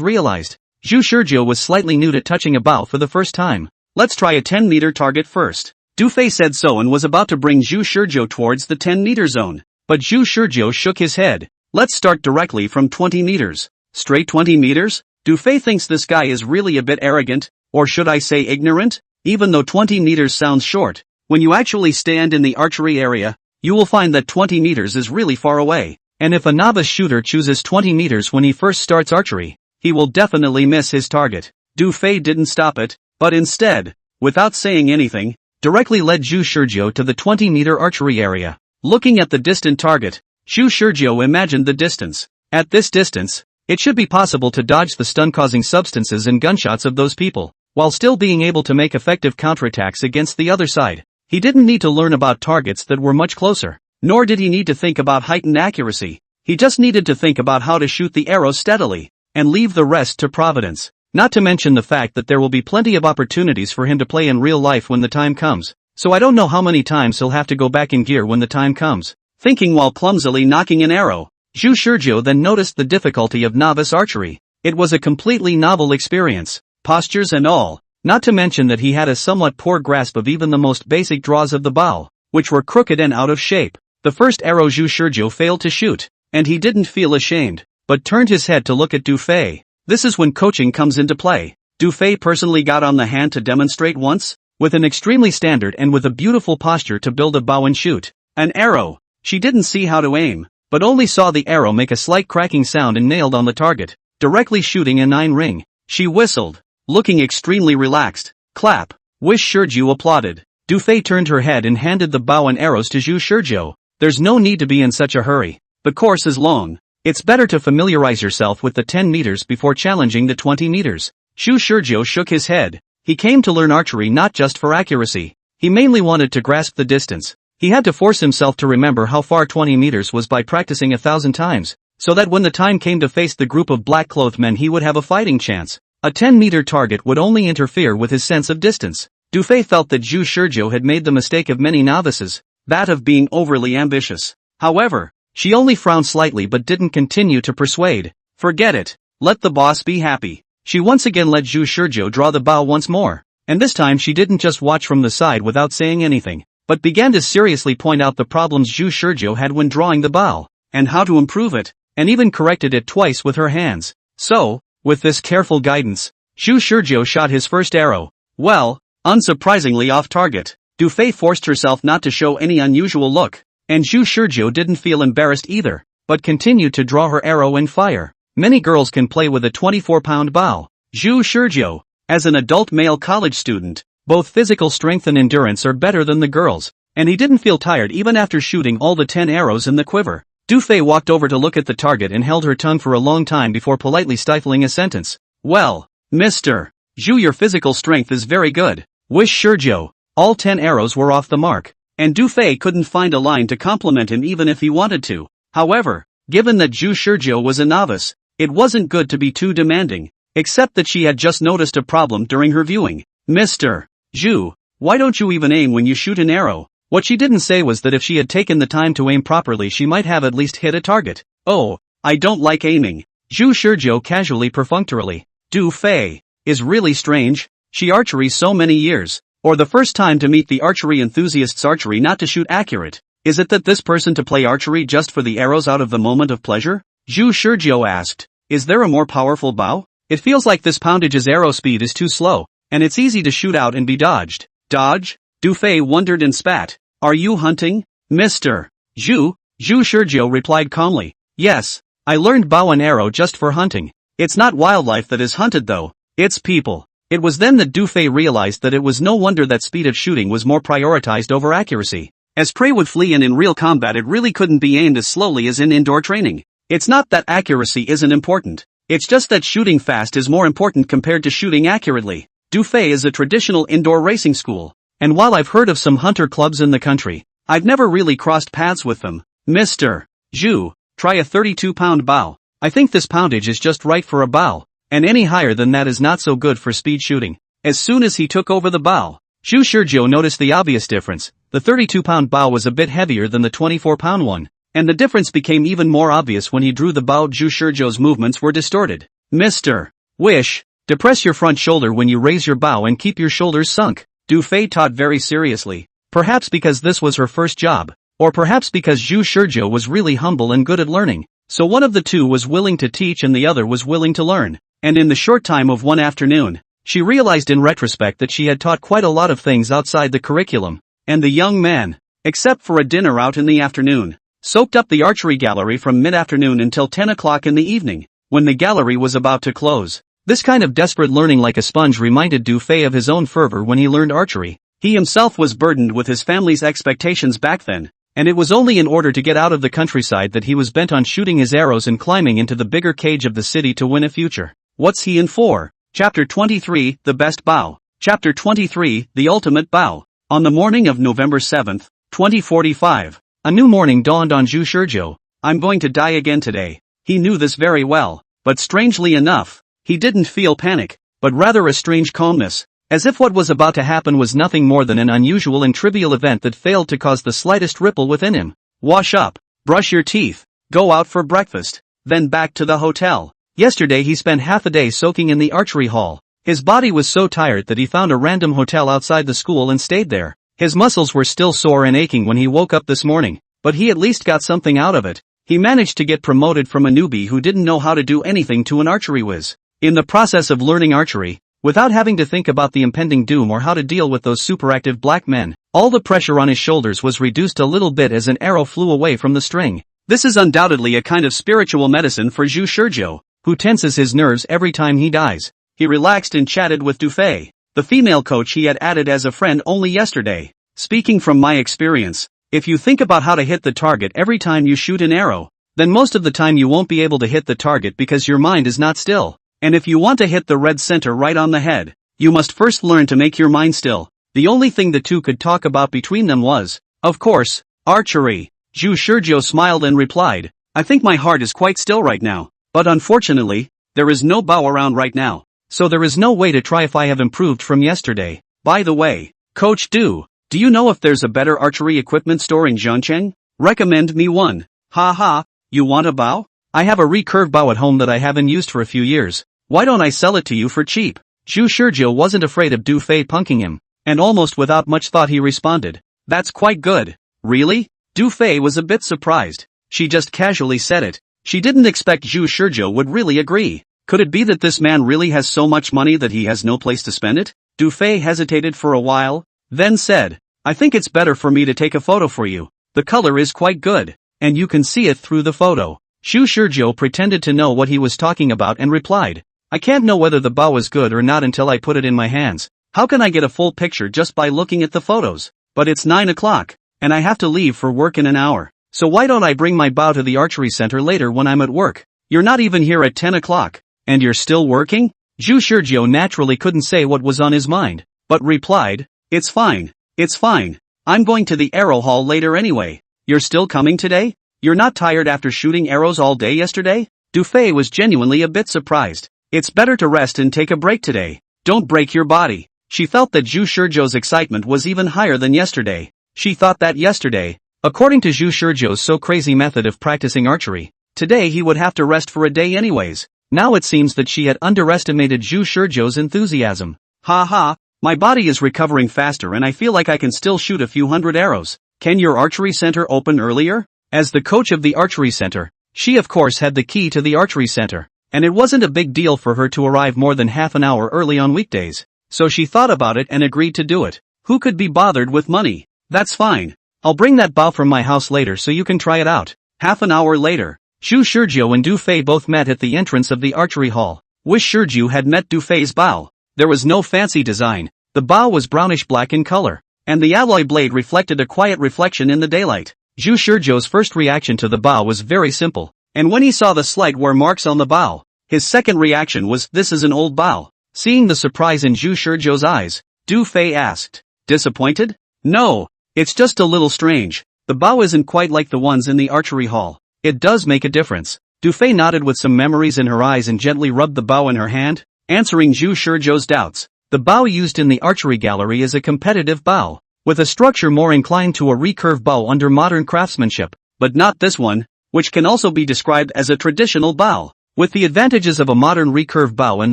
realized. Zhu Shizhou was slightly new to touching a bow for the first time. Let's try a 10-meter target first. Dufay said so and was about to bring Zhu Shizhou towards the 10-meter zone. But Zhu Shizhou shook his head. Let's start directly from 20 meters. Straight 20 meters? Dufay thinks this guy is really a bit arrogant, or should I say ignorant? Even though 20 meters sounds short, when you actually stand in the archery area, you will find that 20 meters is really far away. And if a novice shooter chooses 20 meters when he first starts archery, he will definitely miss his target. Dufay didn't stop it, but instead, without saying anything, directly led Zhu Shizhou to the 20-meter archery area. Looking at the distant target, Zhu Shizhou imagined the distance. At this distance, it should be possible to dodge the stun-causing substances and gunshots of those people, while still being able to make effective counterattacks against the other side. He didn't need to learn about targets that were much closer, nor did he need to think about heightened accuracy. He just needed to think about how to shoot the arrow steadily, and leave the rest to providence. Not to mention the fact that there will be plenty of opportunities for him to play in real life when the time comes, so I don't know how many times he'll have to go back in gear when the time comes. Thinking while clumsily knocking an arrow, Zhu Shizhou then noticed the difficulty of novice archery. It was a completely novel experience, postures and all, not to mention that he had a somewhat poor grasp of even the most basic draws of the bow, which were crooked and out of shape. The first arrow Zhu Shizhou failed to shoot, and he didn't feel ashamed, but turned his head to look at Dufay. This is when coaching comes into play. Dufay personally got on the hand to demonstrate once, with an extremely standard and with a beautiful posture to build a bow and shoot an arrow. She didn't see how to aim, but only saw the arrow make a slight cracking sound and nailed on the target, directly shooting a 9 ring. She whistled, looking extremely relaxed. Clap. Wish Shizhou applauded. Dufay turned her head and handed the bow and arrows to Zhu Shizhou. There's no need to be in such a hurry. The course is long. It's better to familiarize yourself with the 10 meters before challenging the 20 meters. Zhu Shizhou shook his head. He came to learn archery not just for accuracy. He mainly wanted to grasp the distance. He had to force himself to remember how far 20 meters was by practicing 1,000 times, so that when the time came to face the group of black-clothed men he would have a fighting chance. A 10-meter target would only interfere with his sense of distance. Du Fei felt that Zhu Shizhou had made the mistake of many novices, that of being overly ambitious. However, she only frowned slightly but didn't continue to persuade. Forget it. Let the boss be happy. She once again let Zhu Shizhou draw the bow once more. And this time she didn't just watch from the side without saying anything, but began to seriously point out the problems Zhu Shizhou had when drawing the bow, and how to improve it, and even corrected it twice with her hands. So, with this careful guidance, Zhu Shizhou shot his first arrow. Well, unsurprisingly off target. Du Fei forced herself not to show any unusual look, and Zhu Shizhou didn't feel embarrassed either, but continued to draw her arrow and fire. Many girls can play with a 24-pound bow. Zhu Shizhou, as an adult male college student, both physical strength and endurance are better than the girls, and he didn't feel tired even after shooting all the 10 arrows in the quiver. Du Fei walked over to look at the target and held her tongue for a long time before politely stifling a sentence. Well, Mr. Zhu, your physical strength is very good. Wish Shizhou. All 10 arrows were off the mark, and Du Fei couldn't find a line to compliment him even if he wanted to. However, given that Zhu Shizhou was a novice, it wasn't good to be too demanding, except that she had just noticed a problem during her viewing. Mr. Zhu, why don't you even aim when you shoot an arrow? What she didn't say was that if she had taken the time to aim properly she might have at least hit a target. Oh, I don't like aiming. Zhu Shizhou casually perfunctorily. Du Fei is really strange. She archery so many years, or the first time to meet the archery enthusiast's archery not to shoot accurate. Is it that this person to play archery just for the arrows out of the moment of pleasure? Zhu Shizhou asked. Is there a more powerful bow? It feels like this poundage's arrow speed is too slow, and it's easy to shoot out and be dodged. Dodge? Du Fei wondered and spat. Are you hunting, Mr. Zhu? Zhu Shizhou replied calmly. Yes, I learned bow and arrow just for hunting. It's not wildlife that is hunted though, it's people. It was then that Du Fei realized that it was no wonder that speed of shooting was more prioritized over accuracy. As prey would flee and in real combat it really couldn't be aimed as slowly as in indoor training. It's not that accuracy isn't important. It's just that shooting fast is more important compared to shooting accurately. Du Fei is a traditional indoor racing school, and while I've heard of some hunter clubs in the country, I've never really crossed paths with them. Mr. Zhu, try a 32-pound bow. I think this poundage is just right for a bow, and any higher than that is not so good for speed shooting. As soon as he took over the bow, Zhu Shizhou noticed the obvious difference. The 32-pound bow was a bit heavier than the 24-pound one, and the difference became even more obvious when he drew the bow. Zhu Shizhou's movements were distorted. Mr. Wish, depress your front shoulder when you raise your bow and keep your shoulders sunk. Du Fei taught very seriously. Perhaps because this was her first job, or perhaps because Zhu Shizhou was really humble and good at learning. So one of the two was willing to teach and the other was willing to learn. And in the short time of one afternoon, she realized in retrospect that she had taught quite a lot of things outside the curriculum. And the young man, except for a dinner out in the afternoon, soaked up the archery gallery from mid-afternoon until 10 o'clock in the evening, when the gallery was about to close. This kind of desperate learning like a sponge reminded Du Fei of his own fervor when he learned archery. He himself was burdened with his family's expectations back then, and it was only in order to get out of the countryside that he was bent on shooting his arrows and climbing into the bigger cage of the city to win a future. What's he in for? Chapter 23, The Best Bow. Chapter 23, The Ultimate Bow. On the morning of November 7th, 2045, a new morning dawned on Zhu Shizhou. I'm going to die again today. He knew this very well, but strangely enough, he didn't feel panic, but rather a strange calmness, as if what was about to happen was nothing more than an unusual and trivial event that failed to cause the slightest ripple within him. Wash up, brush your teeth, go out for breakfast, then back to the hotel. Yesterday he spent half a day soaking in the archery hall. His body was so tired that he found a random hotel outside the school and stayed there. His muscles were still sore and aching when he woke up this morning, but he at least got something out of it. He managed to get promoted from a newbie who didn't know how to do anything to an archery whiz. In the process of learning archery, without having to think about the impending doom or how to deal with those superactive black men, all the pressure on his shoulders was reduced a little bit as an arrow flew away from the string. This is undoubtedly a kind of spiritual medicine for Zhu Shizhou, who tenses his nerves every time he dies. He relaxed and chatted with Du Fei, the female coach he had added as a friend only yesterday. Speaking from my experience, if you think about how to hit the target every time you shoot an arrow, then most of the time you won't be able to hit the target because your mind is not still. And if you want to hit the red center right on the head, you must first learn to make your mind still. The only thing the two could talk about between them was, of course, archery. Zhu Shizhou smiled and replied, I think my heart is quite still right now, but unfortunately, there is no bow around right now. so there is no way to try if I have improved from yesterday. By the way, Coach Do you know if there's a better archery equipment store in Zhangcheng? Recommend me one. Ha ha, you want a bow? I have a recurve bow at home that I haven't used for a few years. Why don't I sell it to you for cheap? Zhu Shizhou wasn't afraid of Du Fei punking him, and almost without much thought he responded, "That's quite good." Really? Du Fei was a bit surprised. She just casually said it. She didn't expect Zhu Shizhou would really agree. Could it be that this man really has so much money that he has no place to spend it? Du Fei hesitated for a while, then said, "I think it's better for me to take a photo for you. The color is quite good, and you can see it through the photo." Zhu Shizhou pretended to know what he was talking about and replied, "I can't know whether the bow is good or not until I put it in my hands. How can I get a full picture just by looking at the photos? But it's 9 o'clock, and I have to leave for work in an hour. So why don't I bring my bow to the archery center later when I'm at work? You're not even here at 10 o'clock, and you're still working?" Zhu Shizhou naturally couldn't say what was on his mind, but replied, It's fine. I'm going to the arrow hall later anyway. You're still coming today? You're not tired after shooting arrows all day yesterday?" Du Fei was genuinely a bit surprised. "It's better to rest and take a break today. Don't break your body." She felt that Zhu Shizhou's excitement was even higher than yesterday. She thought that yesterday, according to Zhu Shizhou's so crazy method of practicing archery, today he would have to rest for a day anyways. Now it seems that she had underestimated Zhu Shizhou's enthusiasm. "Ha ha, my body is recovering faster and I feel like I can still shoot a few hundred arrows. Can your archery center open earlier?" As the coach of the archery center, she of course had the key to the archery center, and it wasn't a big deal for her to arrive more than half an hour early on weekdays. So she thought about it and agreed to do it. Who could be bothered with money? "That's fine. I'll bring that bow from my house later so you can try it out." Half an hour later, Zhu Shizhou and Du Fei both met at the entrance of the archery hall. Wish Shizhou had met Du Fei's bow. There was no fancy design. The bow was brownish black in color, and the alloy blade reflected a quiet reflection in the daylight. Zhu Shizhou's first reaction to the bow was very simple, and when he saw the slight wear marks on the bow, his second reaction was, "This is an old bow." Seeing the surprise in Zhu Shizhou's eyes, Du Fei asked, "Disappointed?" "No, it's just a little strange. The bow isn't quite like the ones in the archery hall. It does make a difference." Du Fei nodded with some memories in her eyes and gently rubbed the bow in her hand, answering Zhu Shizhou's doubts. The bow used in the archery gallery is a competitive bow, with a structure more inclined to a recurve bow under modern craftsmanship, but not this one, which can also be described as a traditional bow, with the advantages of a modern recurve bow and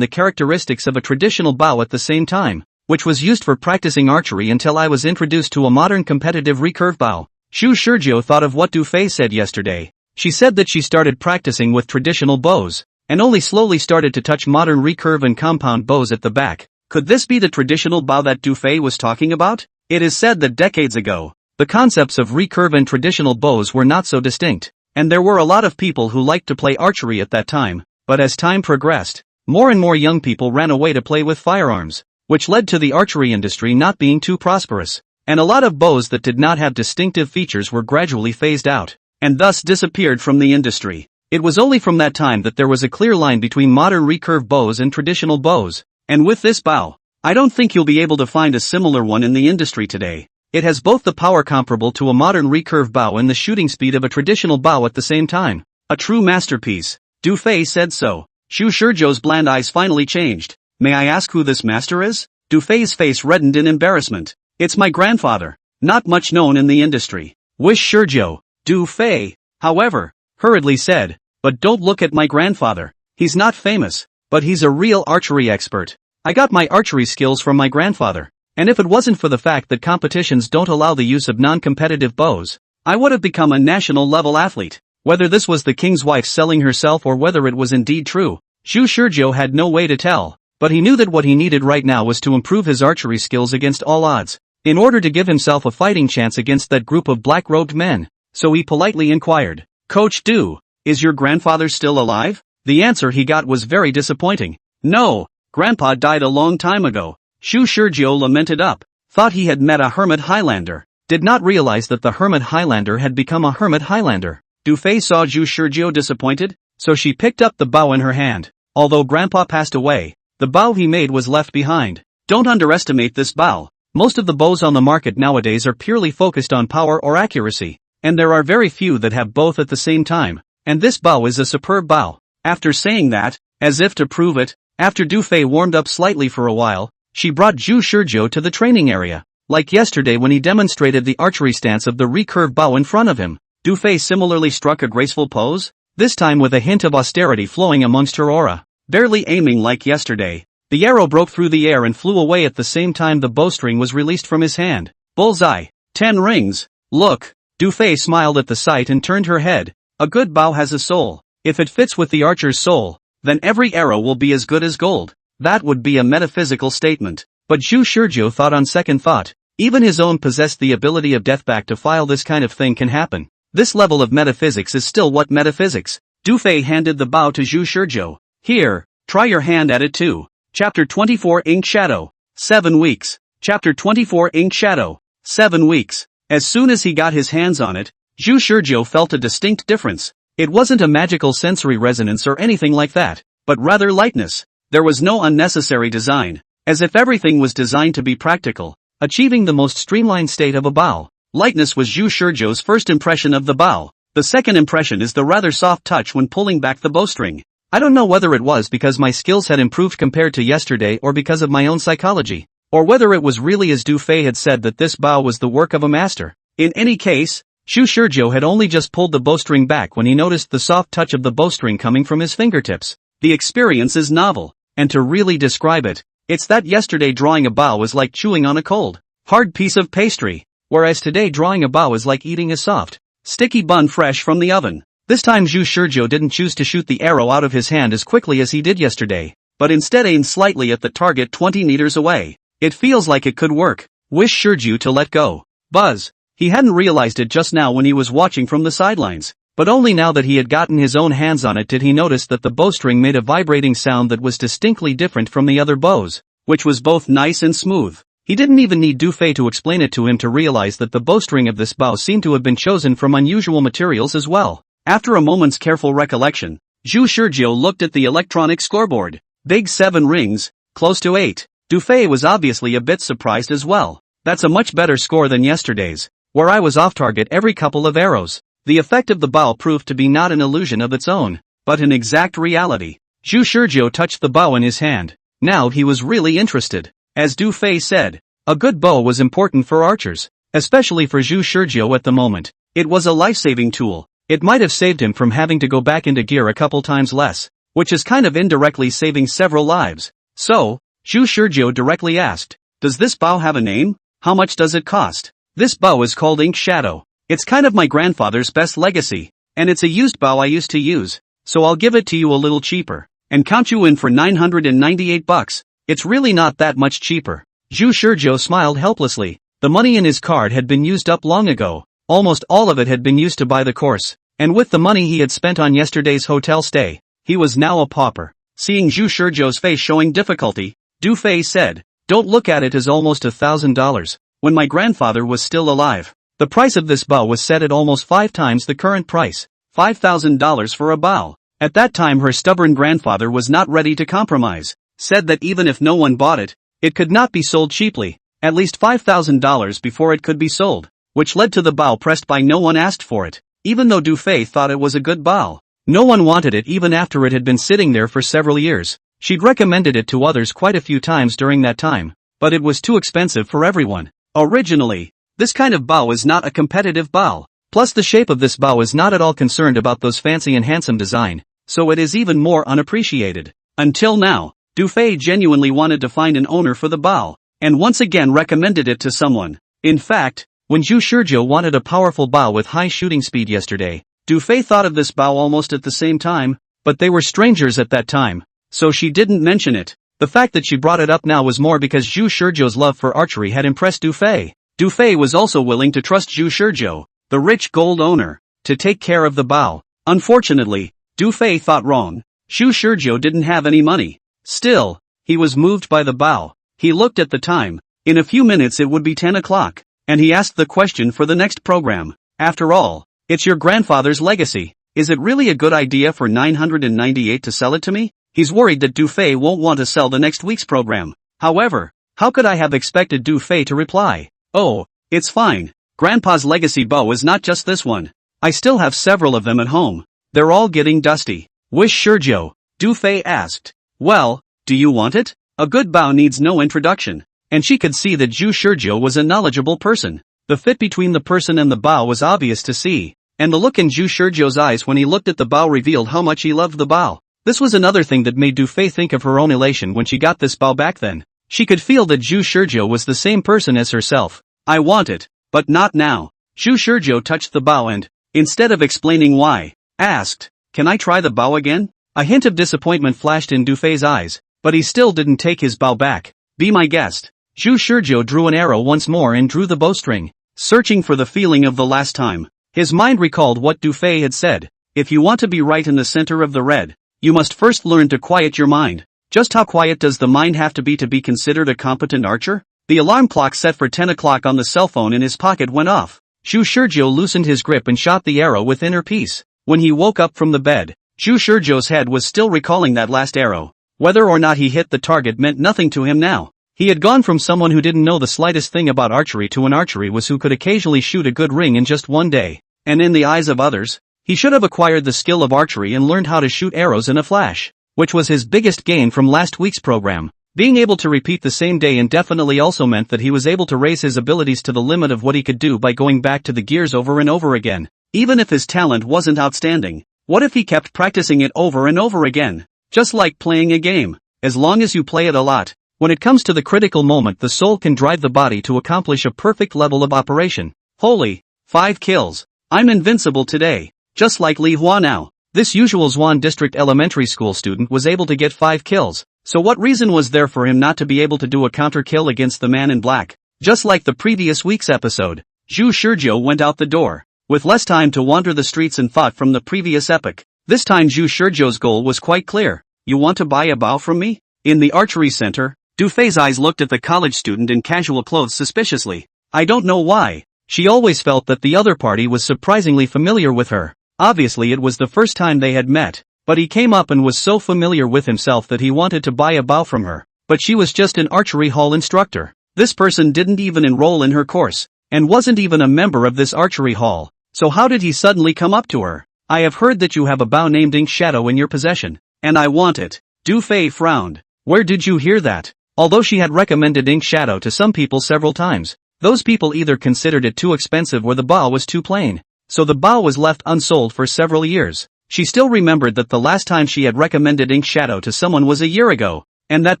the characteristics of a traditional bow at the same time, which was used for practicing archery until I was introduced to a modern competitive recurve bow. Zhu Shizhou thought of what Du Fei said yesterday. She said that she started practicing with traditional bows, and only slowly started to touch modern recurve and compound bows at the back. Could this be the traditional bow that Du Fei was talking about? It is said that decades ago, the concepts of recurve and traditional bows were not so distinct, and there were a lot of people who liked to play archery at that time, but as time progressed, more and more young people ran away to play with firearms, which led to the archery industry not being too prosperous, and a lot of bows that did not have distinctive features were gradually phased out, and thus disappeared from the industry. It was only from that time that there was a clear line between modern recurve bows and traditional bows, and with this bow, I don't think you'll be able to find a similar one in the industry today. It has both the power comparable to a modern recurve bow and the shooting speed of a traditional bow at the same time. A true masterpiece. Du Fei said so. Zhu Shizhou's bland eyes finally changed. "May I ask who this master is?" Du Fei's face reddened in embarrassment. "It's my grandfather, not much known in the industry." Wish Shizhou, Du Fei, however, hurriedly said, "But don't look at my grandfather. He's not famous, but he's a real archery expert. I got my archery skills from my grandfather, and if it wasn't for the fact that competitions don't allow the use of non-competitive bows, I would have become a national-level athlete." Whether this was the king's wife selling herself or whether it was indeed true, Zhu Shizhou had no way to tell, but he knew that what he needed right now was to improve his archery skills against all odds, in order to give himself a fighting chance against that group of black-robed men. So he politely inquired, "Coach Du, is your grandfather still alive?" The answer he got was very disappointing. "No, Grandpa died a long time ago." Zhu Shizhou lamented up, thought he had met a hermit Highlander, did not realize that the hermit Highlander had become a hermit Highlander. Du Fei saw Zhu Shizhou disappointed, so she picked up the bow in her hand. Although Grandpa passed away, the bow he made was left behind. Don't underestimate this bow. Most of the bows on the market nowadays are purely focused on power or accuracy, and there are very few that have both at the same time, and this bow is a superb bow. After saying that, as if to prove it, After Du Fei warmed up slightly for a while, she brought Zhu Shizhou to the training area. Like yesterday when he demonstrated the archery stance of the recurve bow in front of him, Du Fei similarly struck a graceful pose, this time with a hint of austerity flowing amongst her aura. Barely aiming like yesterday, the arrow broke through the air and flew away at the same time the bowstring was released from his hand. Bullseye. 10 rings. Look. Du Fei smiled at the sight and turned her head. A good bow has a soul. If it fits with the archer's soul, then every arrow will be as good as gold. That would be a metaphysical statement. But Zhu Shizhou thought on second thought, even his own possessed the ability of deathback to file this kind of thing can happen. This level of metaphysics is still what metaphysics. Du Fei handed the bow to Zhu Shizhou. Here, try your hand at it too. Chapter 24 Ink Shadow. 7 weeks. Chapter 24 Ink Shadow. 7 weeks. As soon as he got his hands on it, Zhu Shizhou felt a distinct difference. It wasn't a magical sensory resonance or anything like that, but rather lightness. There was no unnecessary design, as if everything was designed to be practical, achieving the most streamlined state of a bow. Lightness was Zhu Shizhou's first impression of the bow. The second impression is the rather soft touch when pulling back the bowstring. I don't know whether it was because my skills had improved compared to yesterday or because of my own psychology, or whether it was really as Du Fei had said that this bow was the work of a master. In any case, Zhu Shizhou had only just pulled the bowstring back when he noticed the soft touch of the bowstring coming from his fingertips. The experience is novel, and to really describe it, it's that yesterday drawing a bow was like chewing on a cold, hard piece of pastry, whereas today drawing a bow is like eating a soft, sticky bun fresh from the oven. This time Zhu Shizhou didn't choose to shoot the arrow out of his hand as quickly as he did yesterday, but instead aimed slightly at the target 20 meters away. It feels like it could work. Wish Shizhou to let go. Buzz. He hadn't realized it just now when he was watching from the sidelines, but only now that he had gotten his own hands on it did he notice that the bowstring made a vibrating sound that was distinctly different from the other bows, which was both nice and smooth. He didn't even need Du Fei to explain it to him to realize that the bowstring of this bow seemed to have been chosen from unusual materials as well. After a moment's careful recollection, Zhu Shizhou looked at the electronic scoreboard. Big 7 rings, close to 8. Du Fei was obviously a bit surprised as well. That's a much better score than yesterday's, where I was off target every couple of arrows. The effect of the bow proved to be not an illusion of its own, but an exact reality. Zhu Shizhou touched the bow in his hand. Now he was really interested. As Du Fei said, a good bow was important for archers, especially for Zhu Shizhou at the moment. It was a life-saving tool. It might have saved him from having to go back into gear a couple times less, which is kind of indirectly saving several lives. So, Zhu Shizhou directly asked, does this bow have a name? How much does it cost? This bow is called Ink Shadow. It's kind of my grandfather's best legacy, and it's a used bow I used to use, so I'll give it to you a little cheaper, and count you in for 998 bucks. It's really not that much cheaper. Zhu Shizhou smiled helplessly. The money in his card had been used up long ago. Almost all of it had been used to buy the course, and with the money he had spent on yesterday's hotel stay, he was now a pauper. Seeing Zhu Shizhou's face showing difficulty, Du Fei said, don't look at it as almost $1,000. When my grandfather was still alive, the price of this bow was set at almost 5 times the current price. $5,000 for a bow. At that time her stubborn grandfather was not ready to compromise, said that even if no one bought it, it could not be sold cheaply, at least $5,000 before it could be sold, which led to the bow pressed by no one asked for it, even though Du Fei thought it was a good bow. No one wanted it even after it had been sitting there for several years. She'd recommended it to others quite a few times during that time, but it was too expensive for everyone. Originally, this kind of bow is not a competitive bow, plus the shape of this bow is not at all concerned about those fancy and handsome design, so it is even more unappreciated. Until now, Du Fei genuinely wanted to find an owner for the bow, and once again recommended it to someone. In fact, when Zhu Shizhou wanted a powerful bow with high shooting speed yesterday, Du Fei thought of this bow almost at the same time, but they were strangers at that time, so she didn't mention it. The fact that she brought it up now was more because Zhu Shizhou's love for archery had impressed Du Fei. Du Fei was also willing to trust Zhu Shizhou, the rich gold owner, to take care of the bow. Unfortunately, Du Fei thought wrong. Zhu Shizhou didn't have any money. Still, he was moved by the bow. He looked at the time. In a few minutes it would be 10 o'clock, and he asked the question for the next program. After all, it's your grandfather's legacy. Is it really a good idea for 998 to sell it to me? He's worried that Du Fei won't want to sell the next week's program. However, how could I have expected Du Fei to reply, oh, it's fine. Grandpa's legacy bow is not just this one. I still have several of them at home. They're all getting dusty. Wish Shizhou? Du Fei asked. Well, Do you want it? A good bow needs no introduction. And she could see that Zhu Shurjo was a knowledgeable person. The fit between the person and the bow was obvious to see. And the look in Zhu Shurjo's eyes when he looked at the bow revealed how much he loved the bow. This was another thing that made Du Fei think of her own elation when she got this bow back then. She could feel that Zhu Shurjo was the same person as herself. I want it, but not now. Zhu Shurjo touched the bow and, instead of explaining why, asked, can I try the bow again? A hint of disappointment flashed in Du Fei's eyes, but he still didn't take his bow back. Be my guest. Zhu Shurjo drew an arrow once more and drew the bowstring, searching for the feeling of the last time. His mind recalled what Du Fei had said. If you want to be right in the center of the red, you must first learn to quiet your mind. Just how quiet does the mind have to be considered a competent archer? The alarm clock set for 10 o'clock on the cell phone in his pocket went off. Zhu Shurjo loosened his grip and shot the arrow with inner peace. When he woke up from the bed, Zhu Shurjo's head was still recalling that last arrow. Whether or not he hit the target meant nothing to him now. He had gone from someone who didn't know the slightest thing about archery to an archery whiz who could occasionally shoot a good ring in just one day. And in the eyes of others, he should have acquired the skill of archery and learned how to shoot arrows in a flash, which was his biggest gain from last week's program. Being able to repeat the same day indefinitely also meant that he was able to raise his abilities to the limit of what he could do by going back to the gears over and over again. Even if his talent wasn't outstanding, what if he kept practicing it over and over again? Just like playing a game. As long as you play it a lot, when it comes to the critical moment the soul can drive the body to accomplish a perfect level of operation. Holy, 5 kills. I'm invincible today. Just like Li Hua now. This usual Zhuan District elementary school student was able to get 5 kills. So what reason was there for him not to be able to do a counter kill against the man in black? Just like the previous week's episode, Zhu Shurjo went out the door, with less time to wander the streets and fought from the previous epoch. This time Zhu Shurjo's goal was quite clear. You want to buy a bow from me? In the archery center, Du Fei's eyes looked at the college student in casual clothes suspiciously. I don't know why. She always felt that the other party was surprisingly familiar with her. Obviously it was the first time they had met, but he came up and was so familiar with himself that he wanted to buy a bow from her. But she was just an archery hall instructor. This person didn't even enroll in her course, and wasn't even a member of this archery hall. So how did he suddenly come up to her? I have heard that you have a bow named Ink Shadow in your possession, and I want it. Du Fei frowned. Where did you hear that? Although she had recommended Ink Shadow to some people several times, those people either considered it too expensive or the bow was too plain. So the bow was left unsold for several years. She still remembered that the last time she had recommended Ink Shadow to someone was a year ago, and that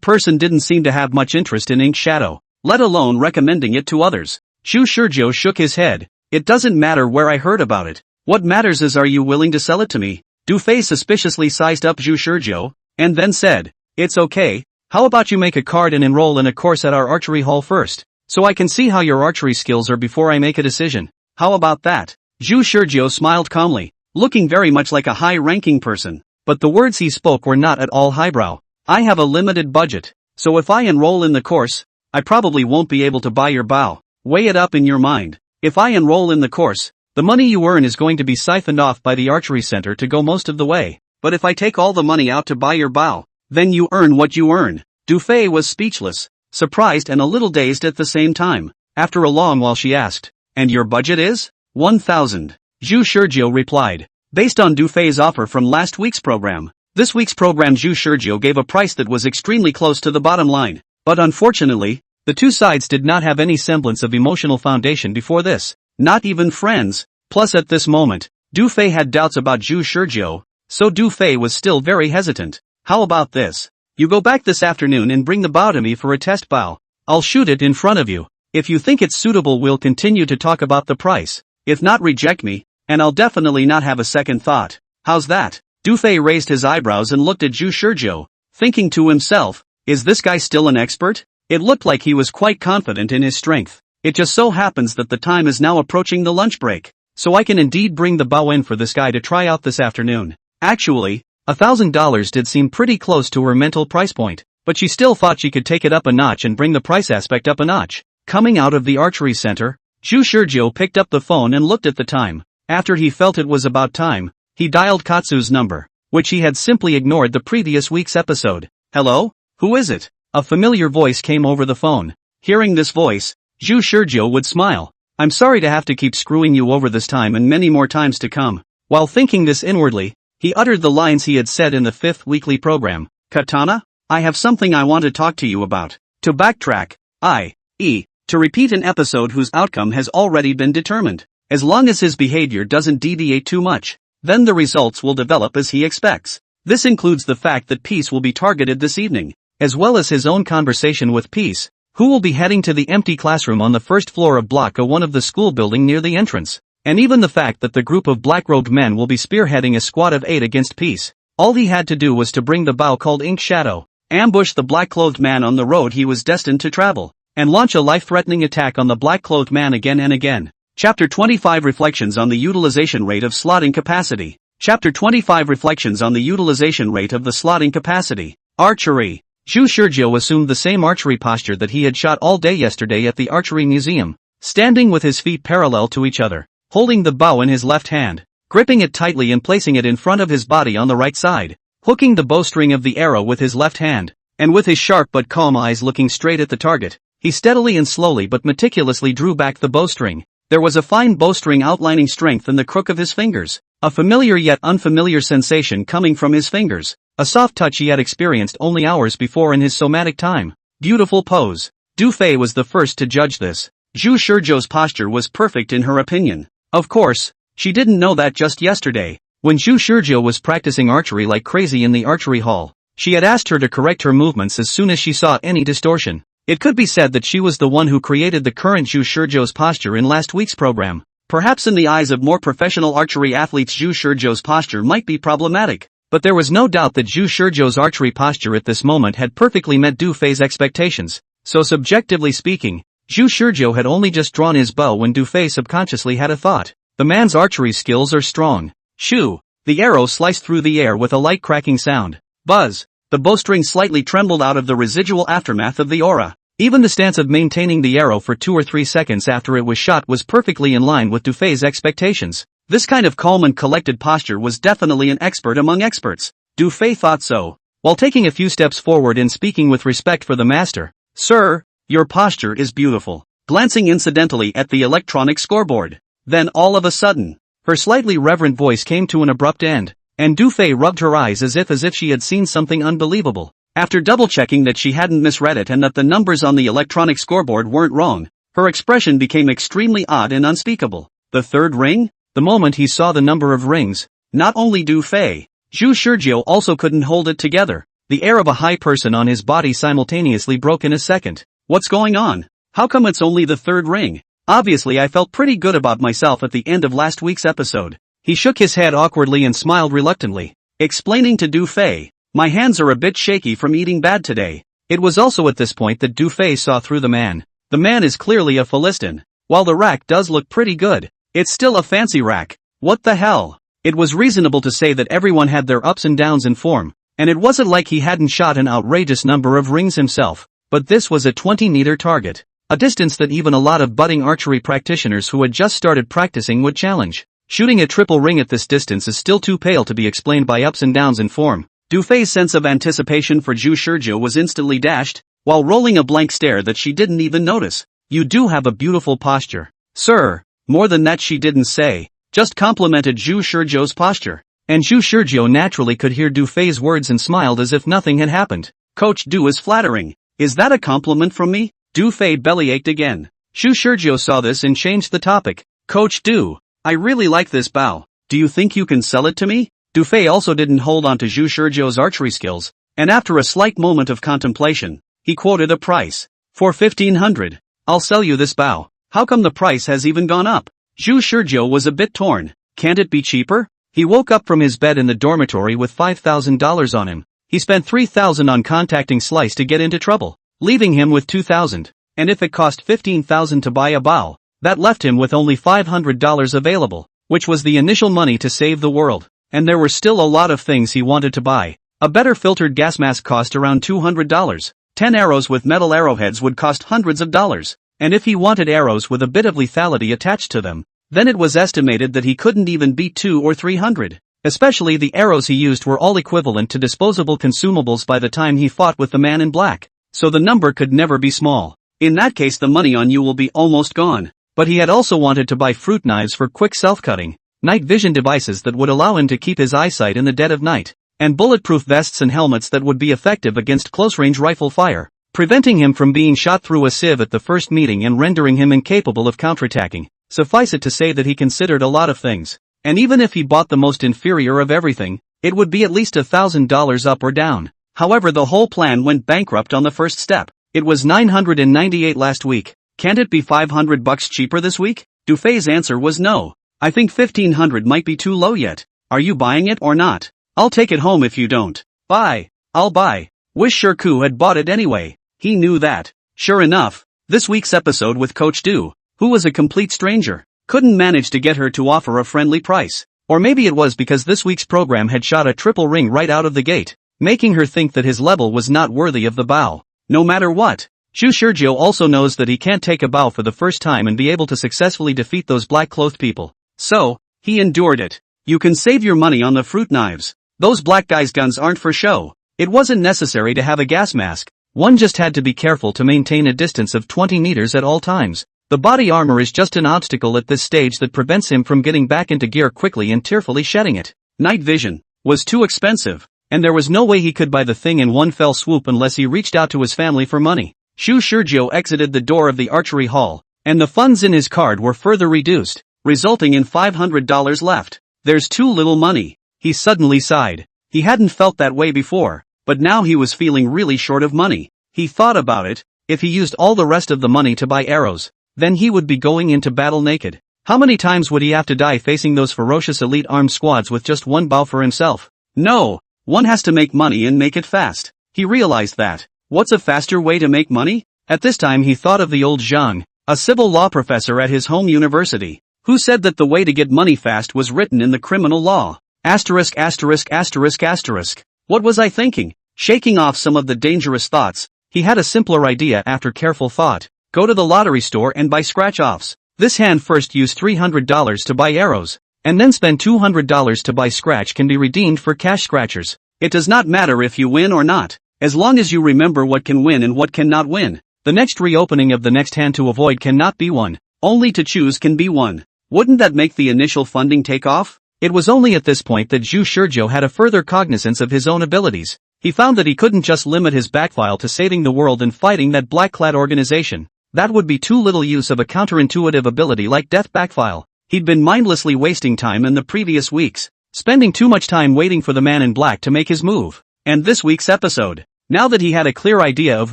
person didn't seem to have much interest in Ink Shadow, let alone recommending it to others. Zhu Shurjo shook his head. It doesn't matter where I heard about it. What matters is, are you willing to sell it to me? Du Fei suspiciously sized up Zhu Shurjo, and then said, it's okay. How about you make a card and enroll in a course at our archery hall first, so I can see how your archery skills are before I make a decision. How about that? Zhu Shurjo smiled calmly, looking very much like a high-ranking person, but the words he spoke were not at all highbrow. I have a limited budget, so if I enroll in the course, I probably won't be able to buy your bow. Weigh it up in your mind. If I enroll in the course, the money you earn is going to be siphoned off by the archery center to go most of the way. But if I take all the money out to buy your bow, then you earn what you earn. Du Fei was speechless, surprised and a little dazed at the same time. After a long while she asked, and your budget is? 1,000. Zhu Shurjo replied. Based on Du Fei's offer from last week's program, this week's program Zhu Shurjo gave a price that was extremely close to the bottom line. But unfortunately, the two sides did not have any semblance of emotional foundation before this. Not even friends. Plus at this moment, Du Fei had doubts about Zhu Shurjo, so Du Fei was still very hesitant. How about this? You go back this afternoon and bring the bow to me for a test bow. I'll shoot it in front of you. If you think it's suitable, we'll continue to talk about the price. If not, reject me, and I'll definitely not have a second thought. How's that? Du Fei raised his eyebrows and looked at Zhu Shurjo, thinking to himself, is this guy still an expert? It looked like he was quite confident in his strength. It just so happens that the time is now approaching the lunch break, so I can indeed bring the bow in for this guy to try out this afternoon. Actually, $1,000 did seem pretty close to her mental price point, but she still thought she could take it up a notch and bring the price aspect up a notch. Coming out of the archery center, Zhu Shurjo picked up the phone and looked at the time. After he felt it was about time, he dialed Katsu's number, which he had simply ignored the previous week's episode. Hello? Who is it? A familiar voice came over the phone. Hearing this voice, Zhu Shurjo would smile. I'm sorry to have to keep screwing you over this time and many more times to come. While thinking this inwardly, he uttered the lines he had said in the 5th weekly program. Katana? I have something I want to talk to you about. To backtrack, to repeat an episode whose outcome has already been determined. As long as his behavior doesn't deviate too much, then the results will develop as he expects. This includes the fact that Peace will be targeted this evening, as well as his own conversation with Peace, who will be heading to the empty classroom on the first floor of Block A1 of the school building near the entrance. And even the fact that the group of black-robed men will be spearheading a squad of 8 against Peace. All he had to do was to bring the bow called Ink Shadow, ambush the black-clothed man on the road he was destined to travel, and launch a life-threatening attack on the black-clothed man again and again. Chapter 25 Reflections on the Utilization Rate of Slotting Capacity. Chapter 25 Reflections on the Utilization Rate of the Slotting Capacity. Archery. Zhu Shizhou assumed the same archery posture that he had shot all day yesterday at the archery museum, standing with his feet parallel to each other, holding the bow in his left hand, gripping it tightly and placing it in front of his body on the right side, hooking the bowstring of the arrow with his left hand, and with his sharp but calm eyes looking straight at the target, he steadily and slowly but meticulously drew back the bowstring. There was a fine bowstring outlining strength in the crook of his fingers, a familiar yet unfamiliar sensation coming from his fingers, a soft touch he had experienced only hours before in his somatic time. Beautiful pose. Du Fei was the first to judge this. Zhu Shizhou's posture was perfect in her opinion. Of course, she didn't know that just yesterday, when Zhu Shizhou was practicing archery like crazy in the archery hall. She had asked her to correct her movements as soon as she saw any distortion. It could be said that she was the one who created the current Zhu Shizhou's posture in last week's program. Perhaps in the eyes of more professional archery athletes Zhu Shizhou's posture might be problematic, but there was no doubt that Zhu Shizhou's archery posture at this moment had perfectly met Du Fei's expectations. So subjectively speaking, Zhu Shizhou had only just drawn his bow when Du Fei subconsciously had a thought. The man's archery skills are strong. Shoo! The arrow sliced through the air with a light cracking sound. Buzz! The bowstring slightly trembled out of the residual aftermath of the aura. Even the stance of maintaining the arrow for 2 or 3 seconds after it was shot was perfectly in line with Du Fei's expectations. This kind of calm and collected posture was definitely an expert among experts. Du Fei thought so, while taking a few steps forward and speaking with respect for the master. Sir, your posture is beautiful. Glancing incidentally at the electronic scoreboard. Then all of a sudden, her slightly reverent voice came to an abrupt end, and Du Fei rubbed her eyes as if she had seen something unbelievable. After double-checking that she hadn't misread it and that the numbers on the electronic scoreboard weren't wrong, her expression became extremely odd and unspeakable. The third ring? The moment he saw the number of rings, not only Du Fei, Zhu Shizhou also couldn't hold it together. The air of a high person on his body simultaneously broke in a second. What's going on? How come it's only the third ring? Obviously I felt pretty good about myself at the end of last week's episode. He shook his head awkwardly and smiled reluctantly, explaining to Du Fei, my hands are a bit shaky from eating bad today. It was also at this point that Du Fei saw through the man. The man is clearly a Philistine. While the rack does look pretty good, it's still a fancy rack. What the hell? It was reasonable to say that everyone had their ups and downs in form, and it wasn't like he hadn't shot an outrageous number of rings himself. But this was a 20-meter target, a distance that even a lot of budding archery practitioners who had just started practicing would challenge. Shooting a triple ring at this distance is still too pale to be explained by ups and downs in form. Du Fei's sense of anticipation for Zhu Shizhou was instantly dashed, while rolling a blank stare that she didn't even notice. You do have a beautiful posture, sir. More than that she didn't say, just complimented Zhu Shizhou's posture. And Zhu Shizhou naturally could hear Du Fei's words and smiled as if nothing had happened. Coach Du is flattering. Is that a compliment from me? Du Fei bellyached again. Zhu Shizhou saw this and changed the topic. Coach Du, I really like this bow. Do you think you can sell it to me? Du Fei also didn't hold on to Zhu Shizhou's archery skills, and after a slight moment of contemplation, he quoted a price. For 1,500, I'll sell you this bow. How come the price has even gone up? Zhu Shizhou was a bit torn. Can't it be cheaper? He woke up from his bed in the dormitory with $5,000 on him. He spent $3,000 on contacting Slice to get into trouble, leaving him with $2,000. And if it cost $15,000 to buy a bow, that left him with only $500 available, which was the initial money to save the world. And there were still a lot of things he wanted to buy. A better filtered gas mask cost around $200. 10 arrows with metal arrowheads would cost hundreds of dollars. And if he wanted arrows with a bit of lethality attached to them, then it was estimated that he couldn't even beat 200 or 300. Especially the arrows he used were all equivalent to disposable consumables by the time he fought with the man in black. So the number could never be small. In that case the money on you will be almost gone. But he had also wanted to buy fruit knives for quick self-cutting, night vision devices that would allow him to keep his eyesight in the dead of night, and bulletproof vests and helmets that would be effective against close-range rifle fire, preventing him from being shot through a sieve at the first meeting and rendering him incapable of counterattacking. Suffice it to say that he considered a lot of things. And even if he bought the most inferior of everything, it would be at least $1,000 up or down. However, the whole plan went bankrupt on the first step. It was $998 last week. Can't it be $500 cheaper this week? Dufay's answer was no. I think $1,500 might be too low yet. Are you buying it or not? I'll take it home if you don't. Buy. I'll buy. Wish Shirku had bought it anyway. He knew that. Sure enough, this week's episode with Coach Du, who was a complete stranger, couldn't manage to get her to offer a friendly price. Or maybe it was because this week's program had shot a triple ring right out of the gate, making her think that his level was not worthy of the bow. No matter what, Shu Shurjo also knows that he can't take a bow for the first time and be able to successfully defeat those black-clothed people. So, he endured it. You can save your money on the fruit knives. Those black guys' guns aren't for show. It wasn't necessary to have a gas mask. One just had to be careful to maintain a distance of 20 meters at all times. The body armor is just an obstacle at this stage that prevents him from getting back into gear quickly and tearfully shedding it. Night vision was too expensive, and there was no way he could buy the thing in one fell swoop unless he reached out to his family for money. Shu Shurjo exited the door of the archery hall, and the funds in his card were further reduced, resulting in $500 left. There's too little money. He suddenly sighed. He hadn't felt that way before, but now he was feeling really short of money. He thought about it. If he used all the rest of the money to buy arrows, then he would be going into battle naked. How many times would he have to die facing those ferocious elite armed squads with just one bow for himself? No, one has to make money and make it fast. He realized that. What's a faster way to make money? At this time he thought of the old Zhang, a civil law professor at his home university, who said that the way to get money fast was written in the criminal law. Asterisk asterisk asterisk asterisk. What was I thinking? Shaking off some of the dangerous thoughts, he had a simpler idea after careful thought. Go to the lottery store and buy scratch-offs. This hand first used $300 to buy arrows, and then spend $200 to buy scratch can be redeemed for cash scratchers. It does not matter if you win or not, as long as you remember what can win and what cannot win. The next reopening of the next hand to avoid cannot be one. Only to choose can be one. Wouldn't that make the initial funding take off? It was only at this point that Zhu Shurjo had a further cognizance of his own abilities. He found that he couldn't just limit his backfile to saving the world and fighting that black-clad organization. That would be too little use of a counterintuitive ability like Death Backfile. He'd been mindlessly wasting time in the previous weeks, spending too much time waiting for the man in black to make his move. And this week's episode, now that he had a clear idea of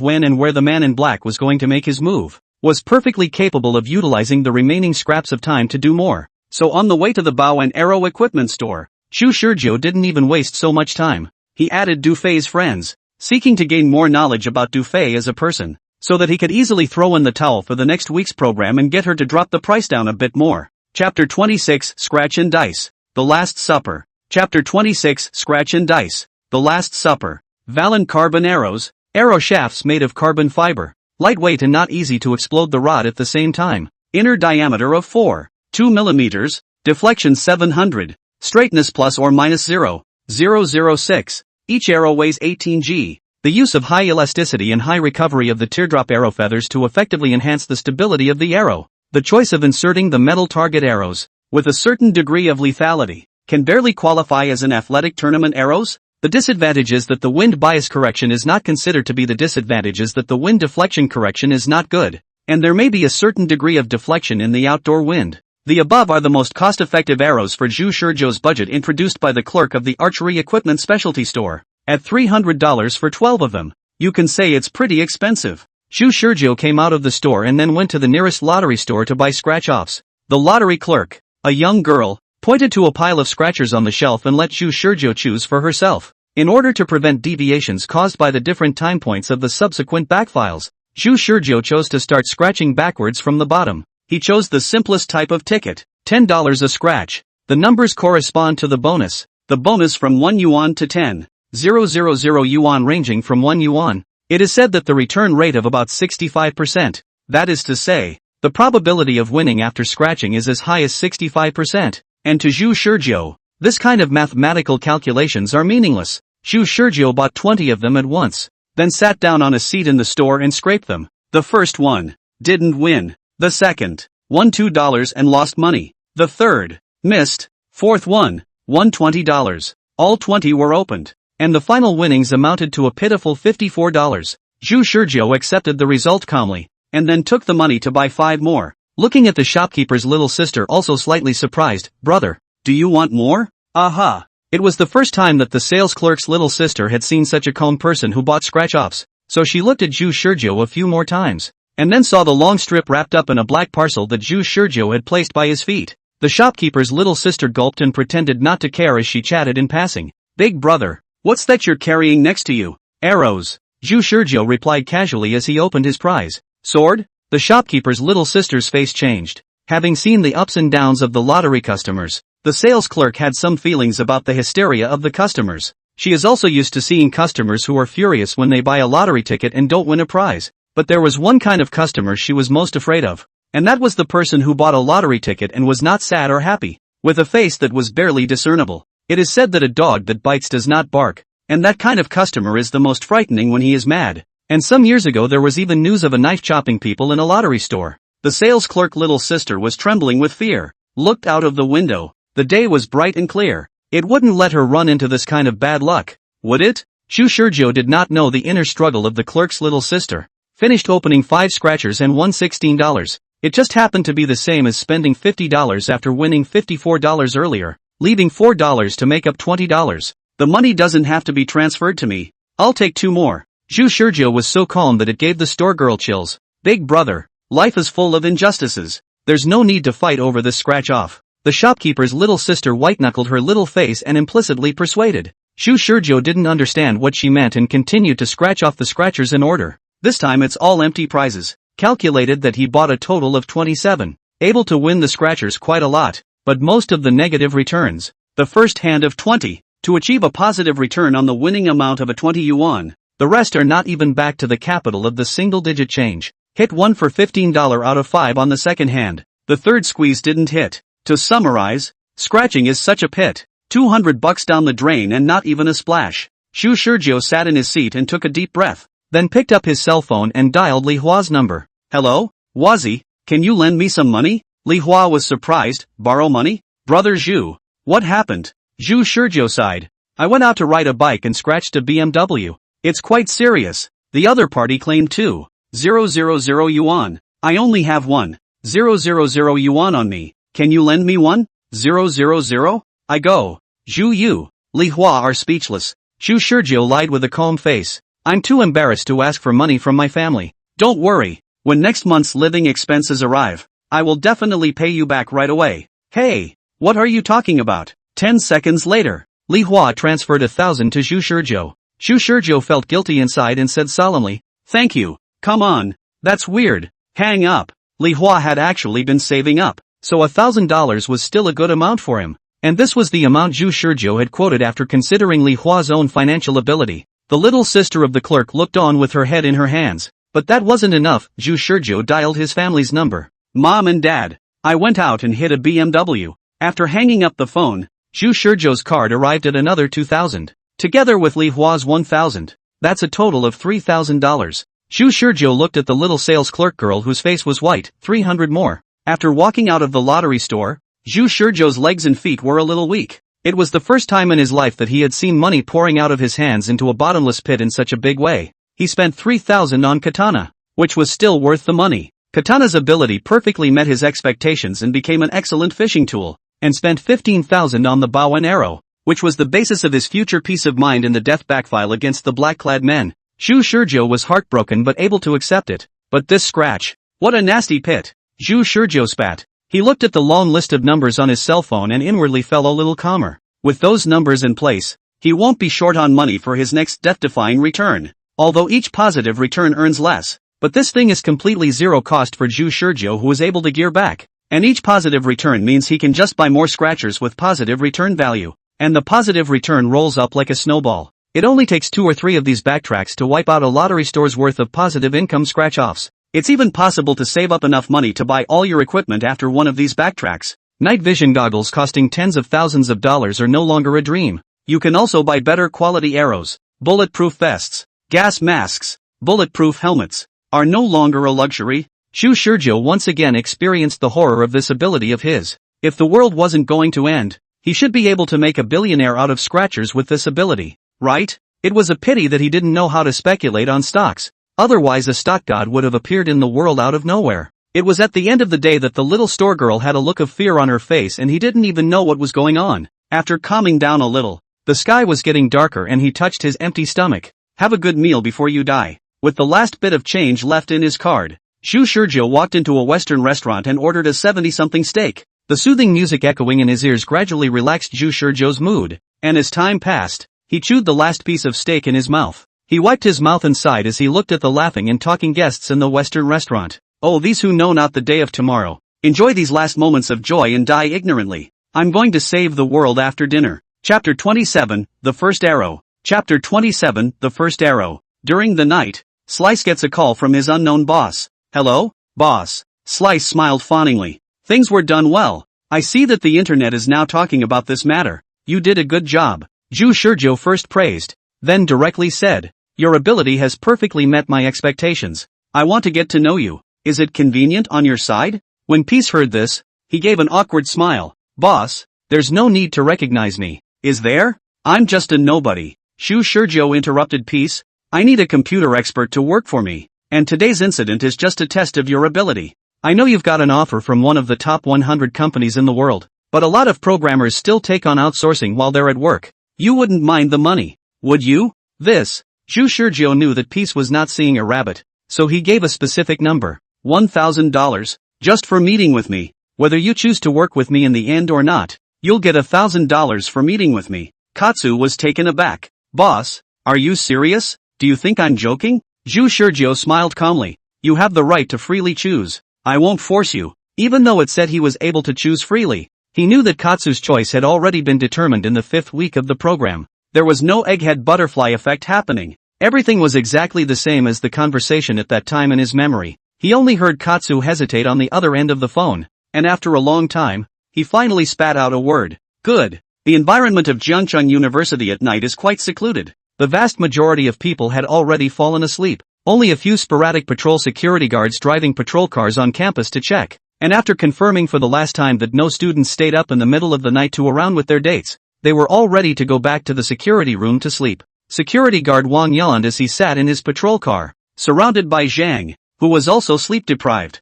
when and where the man in black was going to make his move, was perfectly capable of utilizing the remaining scraps of time to do more. So on the way to the bow and arrow equipment store, Shu Shurjo didn't even waste so much time. He added Dufay's friends, seeking to gain more knowledge about Dufay as a person, so that he could easily throw in the towel for the next week's program and get her to drop the price down a bit more. Chapter 26 Scratch and Dice, The Last Supper. Chapter 26 Scratch and Dice, The Last Supper. Valent carbon arrows, arrow shafts made of carbon fiber, lightweight and not easy to explode the rod at the same time. Inner diameter of 4.2 mm, deflection 700, straightness plus or minus 0.006. Each arrow weighs 18 g. The use of high elasticity and high recovery of the teardrop arrow feathers to effectively enhance the stability of the arrow. The choice of inserting the metal target arrows, with a certain degree of lethality, can barely qualify as an athletic tournament arrows. The disadvantage is that the wind bias correction is not considered to be the disadvantage is that the wind deflection correction is not good, and there may be a certain degree of deflection in the outdoor wind. The above are the most cost-effective arrows for Zhu Shurjo's budget introduced by the clerk of the archery equipment specialty store. At $300 for 12 of them, you can say it's pretty expensive. Shu Shurjo came out of the store and then went to the nearest lottery store to buy scratch-offs. The lottery clerk, a young girl, pointed to a pile of scratchers on the shelf and let Shu Shurjo choose for herself. In order to prevent deviations caused by the different time points of the subsequent backfiles, Shu Shurjo chose to start scratching backwards from the bottom. He chose the simplest type of ticket, $10 a scratch. The numbers correspond to the bonus. The bonus from 1 yuan to 10,000 yuan ranging from 1 yuan. It is said that the return rate of about 65%. That is to say, the probability of winning after scratching is as high as 65%. And to Zhu Shurjo, this kind of mathematical calculations are meaningless. Zhu Shurjo bought 20 of them at once, then sat down on a seat in the store and scraped them. The first one didn't win. The second won $2 and lost money. The third missed. Fourth one won $20. All 20 were opened. and the final winnings amounted to a pitiful $54. Zhu Shizhou accepted the result calmly, and then took the money to buy 5 more. Looking at the shopkeeper's little sister also slightly surprised, "Brother, do you want more?" Aha! It was the first time that the sales clerk's little sister had seen such a calm person who bought scratch-offs, so she looked at Zhu Shizhou a few more times, and then saw the long strip wrapped up in a black parcel that Zhu Shizhou had placed by his feet. The shopkeeper's little sister gulped and pretended not to care as she chatted in passing. "Big brother, what's that you're carrying next to you?" "Arrows," Zhu Shizhou replied casually as he opened his prize. "Sword?" The shopkeeper's little sister's face changed. Having seen the ups and downs of the lottery customers, the sales clerk had some feelings about the hysteria of the customers. She is also used to seeing customers who are furious when they buy a lottery ticket and don't win a prize. But there was one kind of customer she was most afraid of, and that was the person who bought a lottery ticket and was not sad or happy, with a face that was barely discernible. It is said that a dog that bites does not bark, and that kind of customer is the most frightening when he is mad. And some years ago there was even news of a knife chopping people in a lottery store. The sales clerk little sister was trembling with fear, looked out of the window. The day was bright and clear. It wouldn't let her run into this kind of bad luck, would it? Zhu Shizhou did not know the inner struggle of the clerk's little sister. Finished opening 5 scratchers and won $16. It just happened to be the same as spending $50 after winning $54 earlier, leaving $4 to make up $20. The money doesn't have to be transferred to me. I'll take 2 more. Zhu Shizhou was so calm that it gave the store girl chills. "Big brother, life is full of injustices. There's no need to fight over this scratch-off." The shopkeeper's little sister white-knuckled her little face and implicitly persuaded. Zhu Shizhou didn't understand what she meant and continued to scratch off the scratchers in order. This time it's all empty prizes. Calculated that he bought a total of 27. Able to win the scratchers quite a lot, but most of the negative returns. The first hand of 20. To achieve a positive return on the winning amount of a 20 yuan. The rest are not even back to the capital of the single-digit change. Hit 1 for $15 out of 5 on the second hand. The third squeeze didn't hit. To summarize, scratching is such a pit. $200 down the drain and not even a splash. Zhu Shizhou sat in his seat and took a deep breath, then picked up his cell phone and dialed Li Hua's number. "Hello, Wazi, can you lend me some money?" Li Hua was surprised. "Borrow money? Brother Zhu, what happened?" Zhu Shizhou sighed. "I went out to ride a bike and scratched a BMW. It's quite serious." The other party claimed 2,000 yuan. "I only have 1,000 yuan on me. Can you lend me 1,000? I go. Zhu Yu, Li Hua are speechless. Zhu Shizhou lied with a calm face. "I'm too embarrassed to ask for money from my family. Don't worry, when next month's living expenses arrive, I will definitely pay you back right away." "Hey, what are you talking about?" 10 seconds later, Li Hua transferred 1,000 to Zhu Shizhou. Zhu Shizhou felt guilty inside and said solemnly, "Thank you. Come on, that's weird. Hang up." Li Hua had actually been saving up, so $1,000 was still a good amount for him. And this was the amount Zhu Shizhou had quoted after considering Li Hua's own financial ability. The little sister of the clerk looked on with her head in her hands. But that wasn't enough. Zhu Shizhou dialed his family's number. "Mom and Dad, I went out and hit a BMW." After hanging up the phone, Zhu Shizhou's card arrived at another 2,000. Together with Li Hua's 1,000, that's a total of $3,000. Zhu Shizhou looked at the little sales clerk girl whose face was white. 300 more. After walking out of the lottery store, Zhu Shizhou's legs and feet were a little weak. It was the first time in his life that he had seen money pouring out of his hands into a bottomless pit in such a big way. He spent 3,000 on katana, which was still worth the money. Katana's ability perfectly met his expectations and became an excellent fishing tool, and spent 15,000 on the bow and arrow, which was the basis of his future peace of mind in the death backfile against the black-clad men. Zhu Shizhou was heartbroken but able to accept it. But this scratch, what a nasty pit. Zhu Shizhou spat. He looked at the long list of numbers on his cell phone and inwardly felt a little calmer. With those numbers in place, he won't be short on money for his next death-defying return. Although each positive return earns less, but this thing is completely zero cost for Zhu Shizhou, who is able to gear back. And each positive return means he can just buy more scratchers with positive return value. And the positive return rolls up like a snowball. It only takes 2 or 3 of these backtracks to wipe out a lottery store's worth of positive income scratch-offs. It's even possible to save up enough money to buy all your equipment after one of these backtracks. Night vision goggles costing tens of thousands of dollars are no longer a dream. You can also buy better quality arrows, bulletproof vests, gas masks, bulletproof helmets, are no longer a luxury. Zhu Shizhou once again experienced the horror of this ability of his. If the world wasn't going to end, he should be able to make a billionaire out of scratchers with this ability. right? It was a pity that he didn't know how to speculate on stocks. Otherwise a stock god would have appeared in the world out of nowhere. It was at the end of the day that the little store girl had a look of fear on her face and he didn't even know what was going on. After calming down a little, the sky was getting darker and he touched his empty stomach. Have a good meal before you die. With the last bit of change left in his card, Zhu Shizhou walked into a Western restaurant and ordered a 70-something steak. The soothing music echoing in his ears gradually relaxed Zhu Shizhou's mood, and as time passed, he chewed the last piece of steak in his mouth. He wiped his mouth and sighed as he looked at the laughing and talking guests in the Western restaurant. Oh, these who know not the day of tomorrow. Enjoy these last moments of joy and die ignorantly. I'm going to save the world after dinner. Chapter 27, The First Arrow. Chapter 27, The First Arrow. During the night, Slice gets a call from his unknown boss. Hello, boss. Slice smiled fawningly. Things were done well. I see that the internet is now talking about this matter. You did a good job. Zhu Shizhou first praised, then directly said, your ability has perfectly met my expectations. I want to get to know you. Is it convenient on your side? When Peace heard this, he gave an awkward smile. Boss, there's no need to recognize me. Is there? I'm just a nobody. Zhu Shizhou interrupted Peace. I need a computer expert to work for me, and today's incident is just a test of your ability. I know you've got an offer from one of the top 100 companies in the world, but a lot of programmers still take on outsourcing while they're at work. You wouldn't mind the money, would you? Zhu Shizhou knew that Peace was not seeing a rabbit, so he gave a specific number. $1,000, just for meeting with me. Whether you choose to work with me in the end or not, you'll get $1,000 for meeting with me. Katsu was taken aback. Boss, are you serious? Do you think I'm joking? Zhu Shizhou smiled calmly. You have the right to freely choose. I won't force you. Even though it said he was able to choose freely, he knew that Katsu's choice had already been determined in the 5th week of the program. There was no egghead butterfly effect happening. Everything was exactly the same as the conversation at that time in his memory. He only heard Katsu hesitate on the other end of the phone, and after a long time, he finally spat out a word. Good. The environment of Jiangcheng University at night is quite secluded. The vast majority of people had already fallen asleep. Only a few sporadic patrol security guards driving patrol cars on campus to check, and after confirming for the last time that no students stayed up in the middle of the night to around with their dates, they were all ready to go back to the security room to sleep. Security guard Wang yawned as he sat in his patrol car, surrounded by Zhang, who was also sleep-deprived.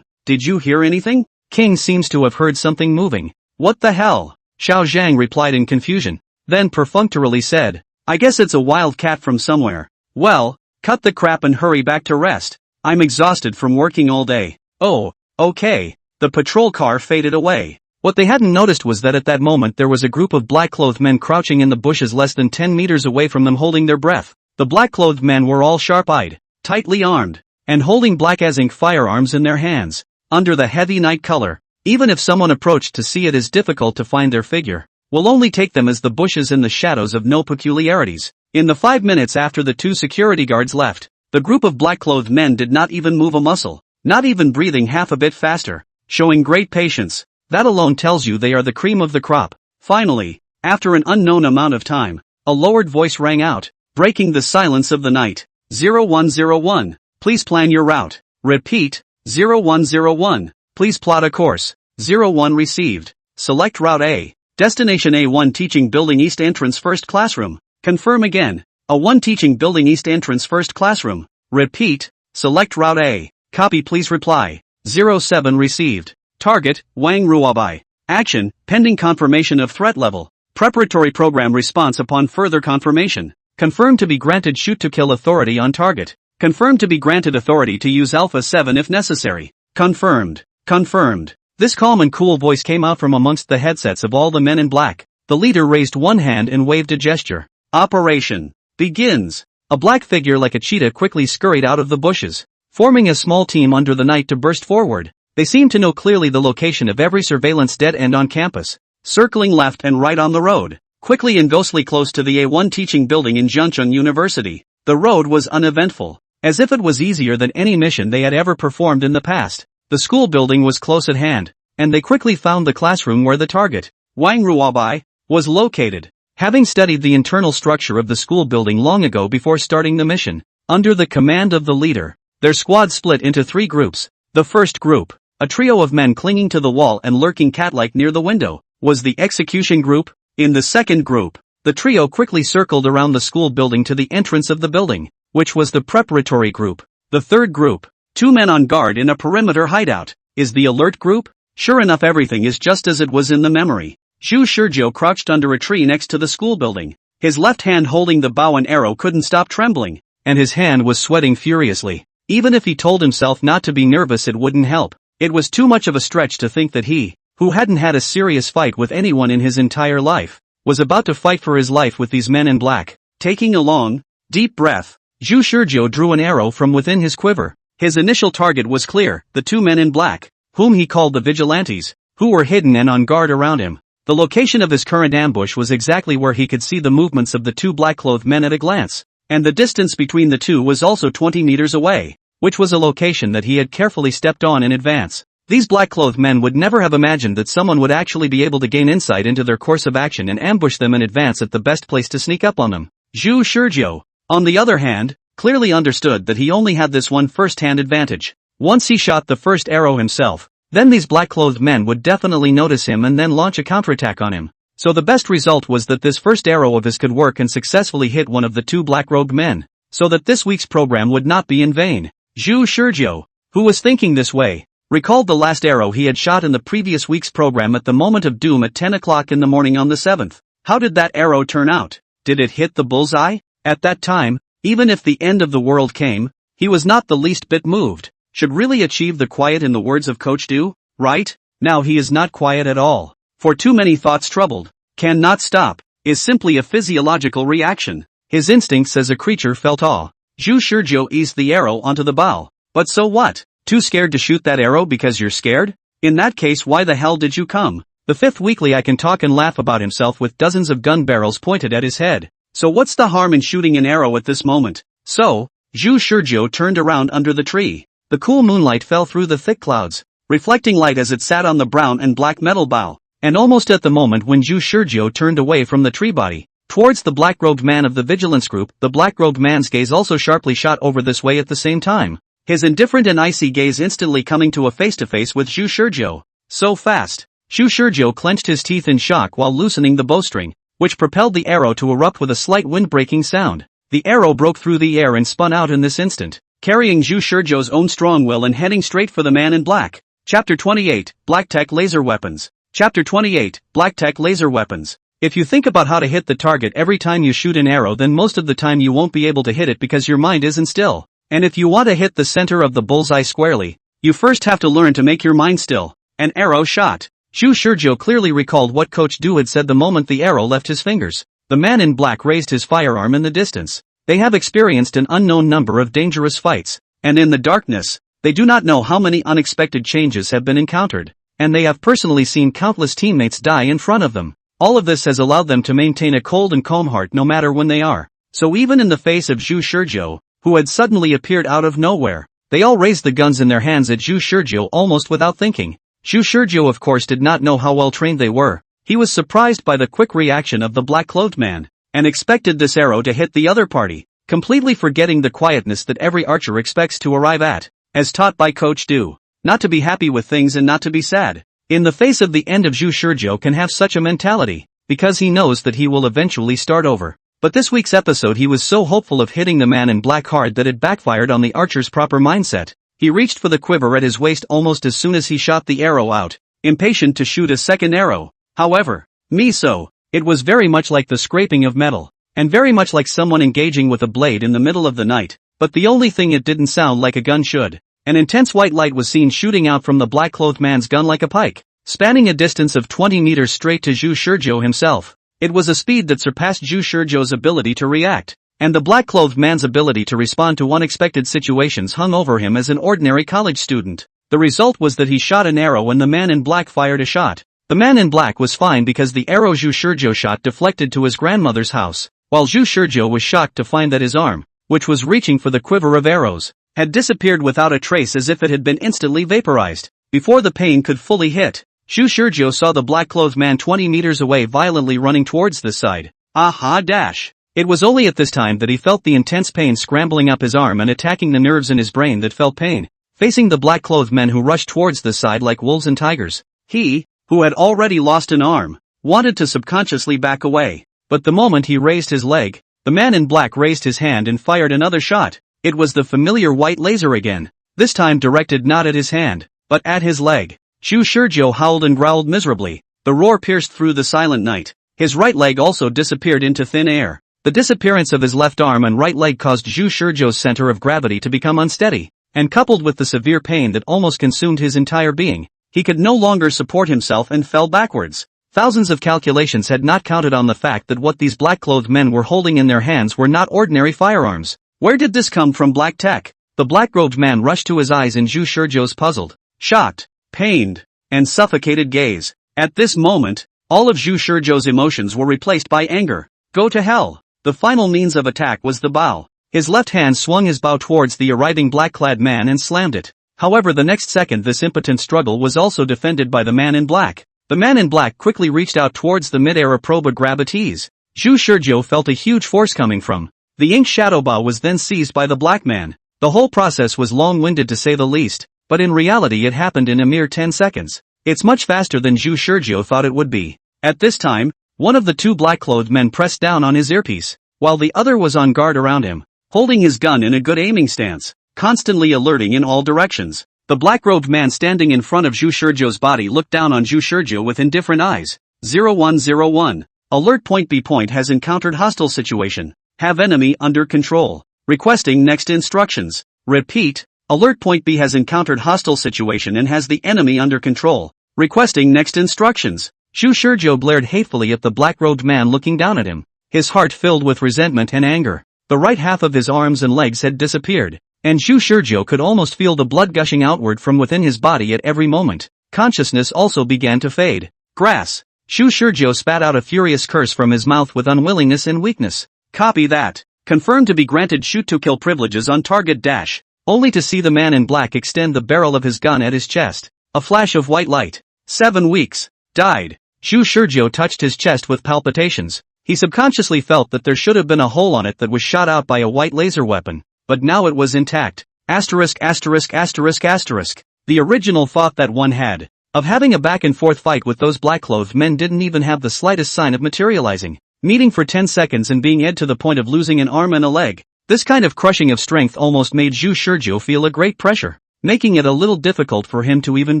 Did you hear anything? King seems to have heard something moving. What the hell? Xiao Zhang replied in confusion, then perfunctorily said, I guess it's a wild cat from somewhere. Well, cut the crap and hurry back to rest. I'm exhausted from working all day. Oh, okay. The patrol car faded away. What they hadn't noticed was that at that moment there was a group of black-clothed men crouching in the bushes less than 10 meters away from them holding their breath. The black-clothed men were all sharp-eyed, tightly armed, and holding black as ink firearms in their hands. Under the heavy night color, even if someone approached to see it is difficult to find their figure. We'll only take them as the bushes in the shadows of no peculiarities. In the 5 minutes after the 2 security guards left, the group of black-clothed men did not even move a muscle, not even breathing half a bit faster, showing great patience. That alone tells you they are the cream of the crop. Finally, after an unknown amount of time, a lowered voice rang out, breaking the silence of the night. 0101, please plan your route. Repeat, 0101, please plot a course. 01 received. Select Route A. Destination A1 Teaching Building East Entrance First Classroom. Confirm again. A1 Teaching Building East Entrance First Classroom. Repeat, select Route A. Copy please reply. 07 received. Target, Wang Ruobai. Action, pending confirmation of threat level. Preparatory program response upon further confirmation. Confirmed to be granted shoot to kill authority on target. Confirmed to be granted authority to use Alpha 7 if necessary. Confirmed. Confirmed. This calm and cool voice came out from amongst the headsets of all the men in black. The leader raised one hand and waved a gesture. Operation begins. A black figure like a cheetah quickly scurried out of the bushes, forming a small team under the night to burst forward. They seemed to know clearly the location of every surveillance dead end on campus, circling left and right on the road, quickly and ghostly close to the A1 teaching building in Jiangcheng University. The road was uneventful, as if it was easier than any mission they had ever performed in the past. The school building was close at hand, and they quickly found the classroom where the target, Wang Ruobai, was located. Having studied the internal structure of the school building long ago before starting the mission, under the command of the leader, their squad split into 3 groups. The first group, a trio of men clinging to the wall and lurking cat-like near the window, was the execution group. In the second group, The trio quickly circled around the school building to the entrance of the building, which was the preparatory group. The third group, 2 men on guard in a perimeter hideout, is the alert group. Sure enough, everything is just as it was in the memory. Zhu Shizhou crouched under a tree next to the school building. His left hand holding the bow and arrow couldn't stop trembling, and his hand was sweating furiously. Even if he told himself not to be nervous, it wouldn't help. It was too much of a stretch to think that he, who hadn't had a serious fight with anyone in his entire life, was about to fight for his life with these men in black. Taking a long, deep breath, Zhu Shizhou drew an arrow from within his quiver. His initial target was clear, the 2 men in black, whom he called the vigilantes, who were hidden and on guard around him. The location of his current ambush was exactly where he could see the movements of the 2 black-clothed men at a glance, and the distance between the two was also 20 meters away, which was a location that he had carefully stepped on in advance. These black-clothed men would never have imagined that someone would actually be able to gain insight into their course of action and ambush them in advance at the best place to sneak up on them. Zhu Shizhou, on the other hand, clearly understood that he only had this one first-hand advantage. Once he shot the first arrow himself, then these black-clothed men would definitely notice him and then launch a counterattack on him. So the best result was that this first arrow of his could work and successfully hit one of the 2 black-robed men, so that this week's program would not be in vain. Zhu Shizhou, who was thinking this way, recalled the last arrow he had shot in the previous week's program at the moment of doom at 10 o'clock in the morning on the 7th. How did that arrow turn out? Did it hit the bullseye? At that time, even if the end of the world came, he was not the least bit moved. Should really achieve the quiet in the words of Coach Du, right? Now he is not quiet at all. For too many thoughts troubled, cannot stop, is simply a physiological reaction. His instincts as a creature felt awe. Zhu Shizhou eased the arrow onto the bow. But so what? Too scared to shoot that arrow because you're scared? In that case, why the hell did you come? The 5th weekly I can talk and laugh about himself with dozens of gun barrels pointed at his head. So what's the harm in shooting an arrow at this moment? So, Zhu Shizhou turned around under the tree. The cool moonlight fell through the thick clouds, reflecting light as it sat on the brown and black metal bough, and almost at the moment when Zhu Shizhou turned away from the tree body, towards the black-robed man of the vigilance group, the black-robed man's gaze also sharply shot over this way at the same time, his indifferent and icy gaze instantly coming to a face-to-face with Zhu Shizhou. So fast, Zhu Shizhou clenched his teeth in shock while loosening the bowstring, which propelled the arrow to erupt with a slight wind-breaking sound. The arrow broke through the air and spun out in this instant, carrying Zhu Shizhou's own strong will and heading straight for the man in black. Chapter 28, Black Tech Laser Weapons. Chapter 28, Black Tech Laser Weapons. If you think about how to hit the target every time you shoot an arrow, then most of the time you won't be able to hit it because your mind isn't still. And if you want to hit the center of the bullseye squarely, you first have to learn to make your mind still. An arrow shot. Zhu Shizhou clearly recalled what Coach Du had said the moment the arrow left his fingers. The man in black raised his firearm in the distance. They have experienced an unknown number of dangerous fights, and in the darkness, they do not know how many unexpected changes have been encountered, and they have personally seen countless teammates die in front of them. All of this has allowed them to maintain a cold and calm heart no matter when they are. So even in the face of Zhu Shizhou, who had suddenly appeared out of nowhere, they all raised the guns in their hands at Zhu Shizhou almost without thinking. Zhu Shizhou of course did not know how well trained they were. He was surprised by the quick reaction of the black-clothed man, and expected this arrow to hit the other party, completely forgetting the quietness that every archer expects to arrive at, as taught by Coach Du. Not to be happy with things and not to be sad. In the face of the end of Zhu Shizhou can have such a mentality, because he knows that he will eventually start over. But this week's episode he was so hopeful of hitting the man in black hard that it backfired on the archer's proper mindset. He reached for the quiver at his waist almost as soon as he shot the arrow out, impatient to shoot a second arrow. However, it was very much like the scraping of metal, and very much like someone engaging with a blade in the middle of the night, but the only thing it didn't sound like a gun should. An intense white light was seen shooting out from the black-clothed man's gun like a pike, spanning a distance of 20 meters straight to Zhu Shizhou himself. It was a speed that surpassed Zhu Shizhou's ability to react, and the black-clothed man's ability to respond to unexpected situations hung over him as an ordinary college student. The result was that he shot an arrow and the man in black fired a shot. The man in black was fine because the arrow Zhu Shizhou shot deflected to his grandmother's house, while Zhu Shizhou was shocked to find that his arm, which was reaching for the quiver of arrows, had disappeared without a trace as if it had been instantly vaporized. Before the pain could fully hit, Zhu Shizhou saw the black-clothed man 20 meters away violently running towards this side. It was only at this time that he felt the intense pain scrambling up his arm and attacking the nerves in his brain that felt pain. Facing the black-clothed men who rushed towards this side like wolves and tigers, he, who had already lost an arm, wanted to subconsciously back away. But the moment he raised his leg, the man in black raised his hand and fired another shot. It was the familiar white laser again, this time directed not at his hand, but at his leg. Zhu Shizhou howled and growled miserably. The roar pierced through the silent night. His right leg also disappeared into thin air. The disappearance of his left arm and right leg caused Zhu Shizhou's center of gravity to become unsteady, and coupled with the severe pain that almost consumed his entire being, he could no longer support himself and fell backwards. Thousands of calculations had not counted on the fact that what these black-clothed men were holding in their hands were not ordinary firearms. Where did this come from, black tech? The black-robed man rushed to his eyes in Zhu Shizhou's puzzled, shocked, pained, and suffocated gaze. At this moment, all of Zhu Shizhou's emotions were replaced by anger. Go to hell. The final means of attack was the bow. His left hand swung his bow towards the arriving black-clad man and slammed it. However, the next second this impotent struggle was also defended by the man in black. The man in black quickly reached out towards the mid-air probe of grab at ease. Zhu Shizhou felt a huge force coming from. The ink shadow bow was then seized by the black man. The whole process was long-winded to say the least, but in reality it happened in a mere 10 seconds. It's much faster than Zhu Shizhou thought it would be. At this time, one of the two black-clothed men pressed down on his earpiece, while the other was on guard around him, holding his gun in a good aiming stance, constantly alerting in all directions. The black-robed man standing in front of Zhu Shizhou's body looked down on Zhu Shizhou with indifferent eyes. 0101. Alert point B point has encountered hostile situation. Have enemy under control. Requesting next instructions. Repeat, alert point B has encountered hostile situation and has the enemy under control. Requesting next instructions. Zhu Shizhou blared hatefully at the black-robed man looking down at him, his heart filled with resentment and anger. The right half of his arms and legs had disappeared, and Zhu Shizhou could almost feel the blood gushing outward from within his body at every moment. Consciousness also began to fade. Grass. Zhu Shizhou spat out a furious curse from his mouth with unwillingness and weakness. Copy that. Confirmed to be granted shoot to kill privileges on target dash. Only to see the man in black extend the barrel of his gun at his chest. A flash of white light. 7 weeks. Died. Zhu Shizhou touched his chest with palpitations. He subconsciously felt that there should have been a hole on it that was shot out by a white laser weapon, but now it was intact. Asterisk asterisk asterisk asterisk. The original thought that one had of having a back-and-forth fight with those black-clothed men didn't even have the slightest sign of materializing. Meeting for 10 seconds and being ed to the point of losing an arm and a leg. This kind of crushing of strength almost made Zhu Shizhou feel a great pressure, making it a little difficult for him to even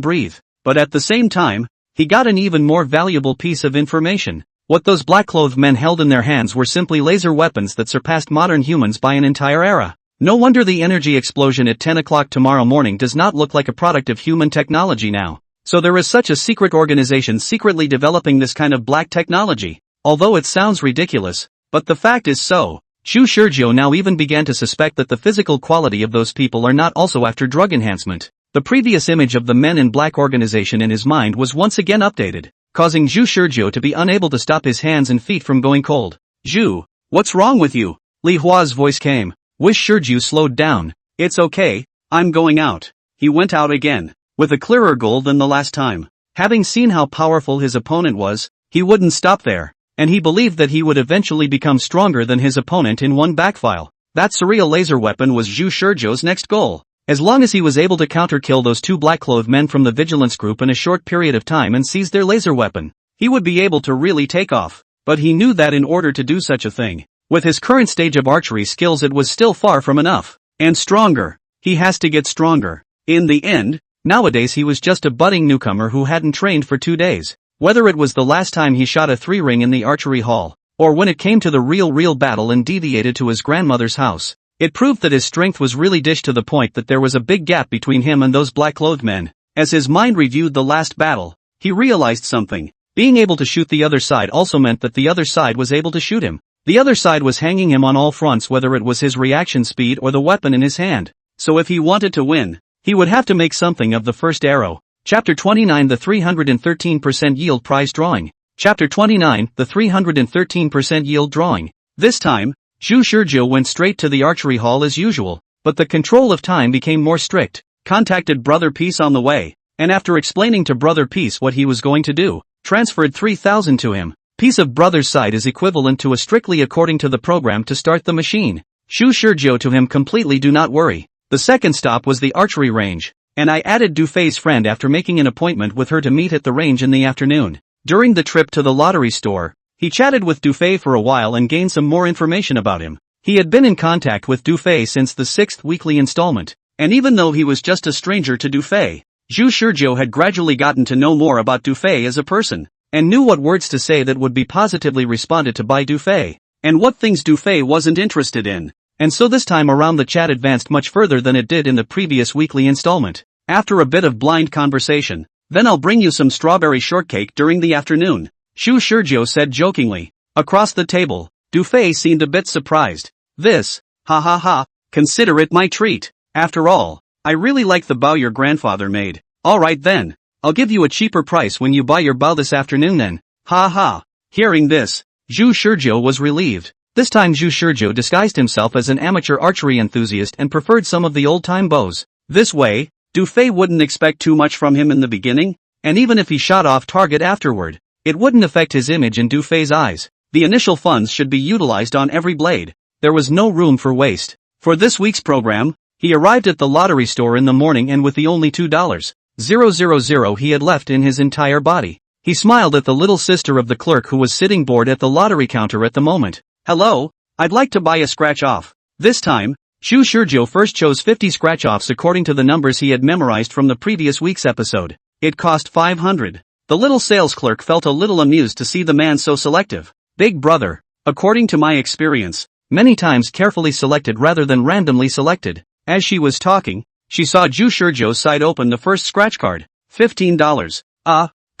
breathe. But at the same time, he got an even more valuable piece of information. What those black-clothed men held in their hands were simply laser weapons that surpassed modern humans by an entire era. No wonder the energy explosion at 10 o'clock tomorrow morning does not look like a product of human technology now. So there is such a secret organization secretly developing this kind of black technology. Although it sounds ridiculous, but the fact is so. Zhu Shizhou now even began to suspect that the physical quality of those people are not also after drug enhancement. The previous image of the Men in Black organization in his mind was once again updated, causing Zhu Shizhou to be unable to stop his hands and feet from going cold. Zhu, what's wrong with you? Li Hua's voice came. Wish Shizhou slowed down. It's okay, I'm going out. He went out again, with a clearer goal than the last time. Having seen how powerful his opponent was, he wouldn't stop there. And he believed that he would eventually become stronger than his opponent in one backfile. That surreal laser weapon was Zhu Shizhou's next goal. As long as he was able to counter-kill those two black-clothed men from the vigilance group in a short period of time and seize their laser weapon, he would be able to really take off. But he knew that in order to do such a thing, with his current stage of archery skills it was still far from enough. And stronger. He has to get stronger. In the end, nowadays he was just a budding newcomer who hadn't trained for 2 days. Whether it was the last time he shot a 3-ring in the archery hall, or when it came to the real battle and deviated to his grandmother's house, it proved that his strength was really dished to the point that there was a big gap between him and those black-clothed men. As his mind reviewed the last battle, he realized something. Being able to shoot the other side also meant that the other side was able to shoot him. The other side was hanging him on all fronts, whether it was his reaction speed or the weapon in his hand. So if he wanted to win, he would have to make something of the first arrow. Chapter 29 The 313% Yield Prize Drawing. Chapter 29 The 313% Yield Drawing. This time, Zhu Shizhou went straight to the archery hall as usual, but the control of time became more strict. Contacted Brother Peace on the way, and after explaining to Brother Peace what he was going to do, transferred 3,000 to him. Piece of Brother's side is equivalent to a strictly according to the program to start the machine. Zhu Shizhou to him completely do not worry. The second stop was the archery range. And I added Dufay's friend after making an appointment with her to meet at the range in the afternoon. During the trip to the lottery store, He chatted with Dufay for a while and gained some more information about him. He had been in contact with Dufay since the 6th weekly installment, and even though he was just a stranger to Dufay, Zhu Shizhou had gradually gotten to know more about Dufay as a person, and knew what words to say that would be positively responded to by Dufay, and what things Dufay wasn't interested in. And so this time around the chat advanced much further than it did in the previous weekly installment. After a bit of blind conversation, "Then I'll bring you some strawberry shortcake during the afternoon," Zhu Shizhou said jokingly. Across the table, Dufay seemed a bit surprised. "This, ha ha ha, consider it my treat. After all, I really like the bao your grandfather made." "Alright then, I'll give you a cheaper price when you buy your bao this afternoon then, ha ha." Hearing this, Zhu Shizhou was relieved. This time Zhu Shizhou disguised himself as an amateur archery enthusiast and preferred some of the old-time bows. This way, Dufay wouldn't expect too much from him in the beginning, and even if he shot off target afterward, it wouldn't affect his image in Dufay's eyes. The initial funds should be utilized on every blade. There was no room for waste. For this week's program, he arrived at the lottery store in the morning and with the only $2,000 he had left in his entire body, he smiled at the little sister of the clerk who was sitting bored at the lottery counter at the moment. "Hello, I'd like to buy a scratch-off." This time, Zhu Shizhou first chose 50 scratch-offs according to the numbers he had memorized from the previous week's episode. It cost 500. The little sales clerk felt a little amused to see the man so selective. "Big brother, according to my experience, many times carefully selected rather than randomly selected." As she was talking, she saw Zhu Shizhou's side open the first scratch card. $15.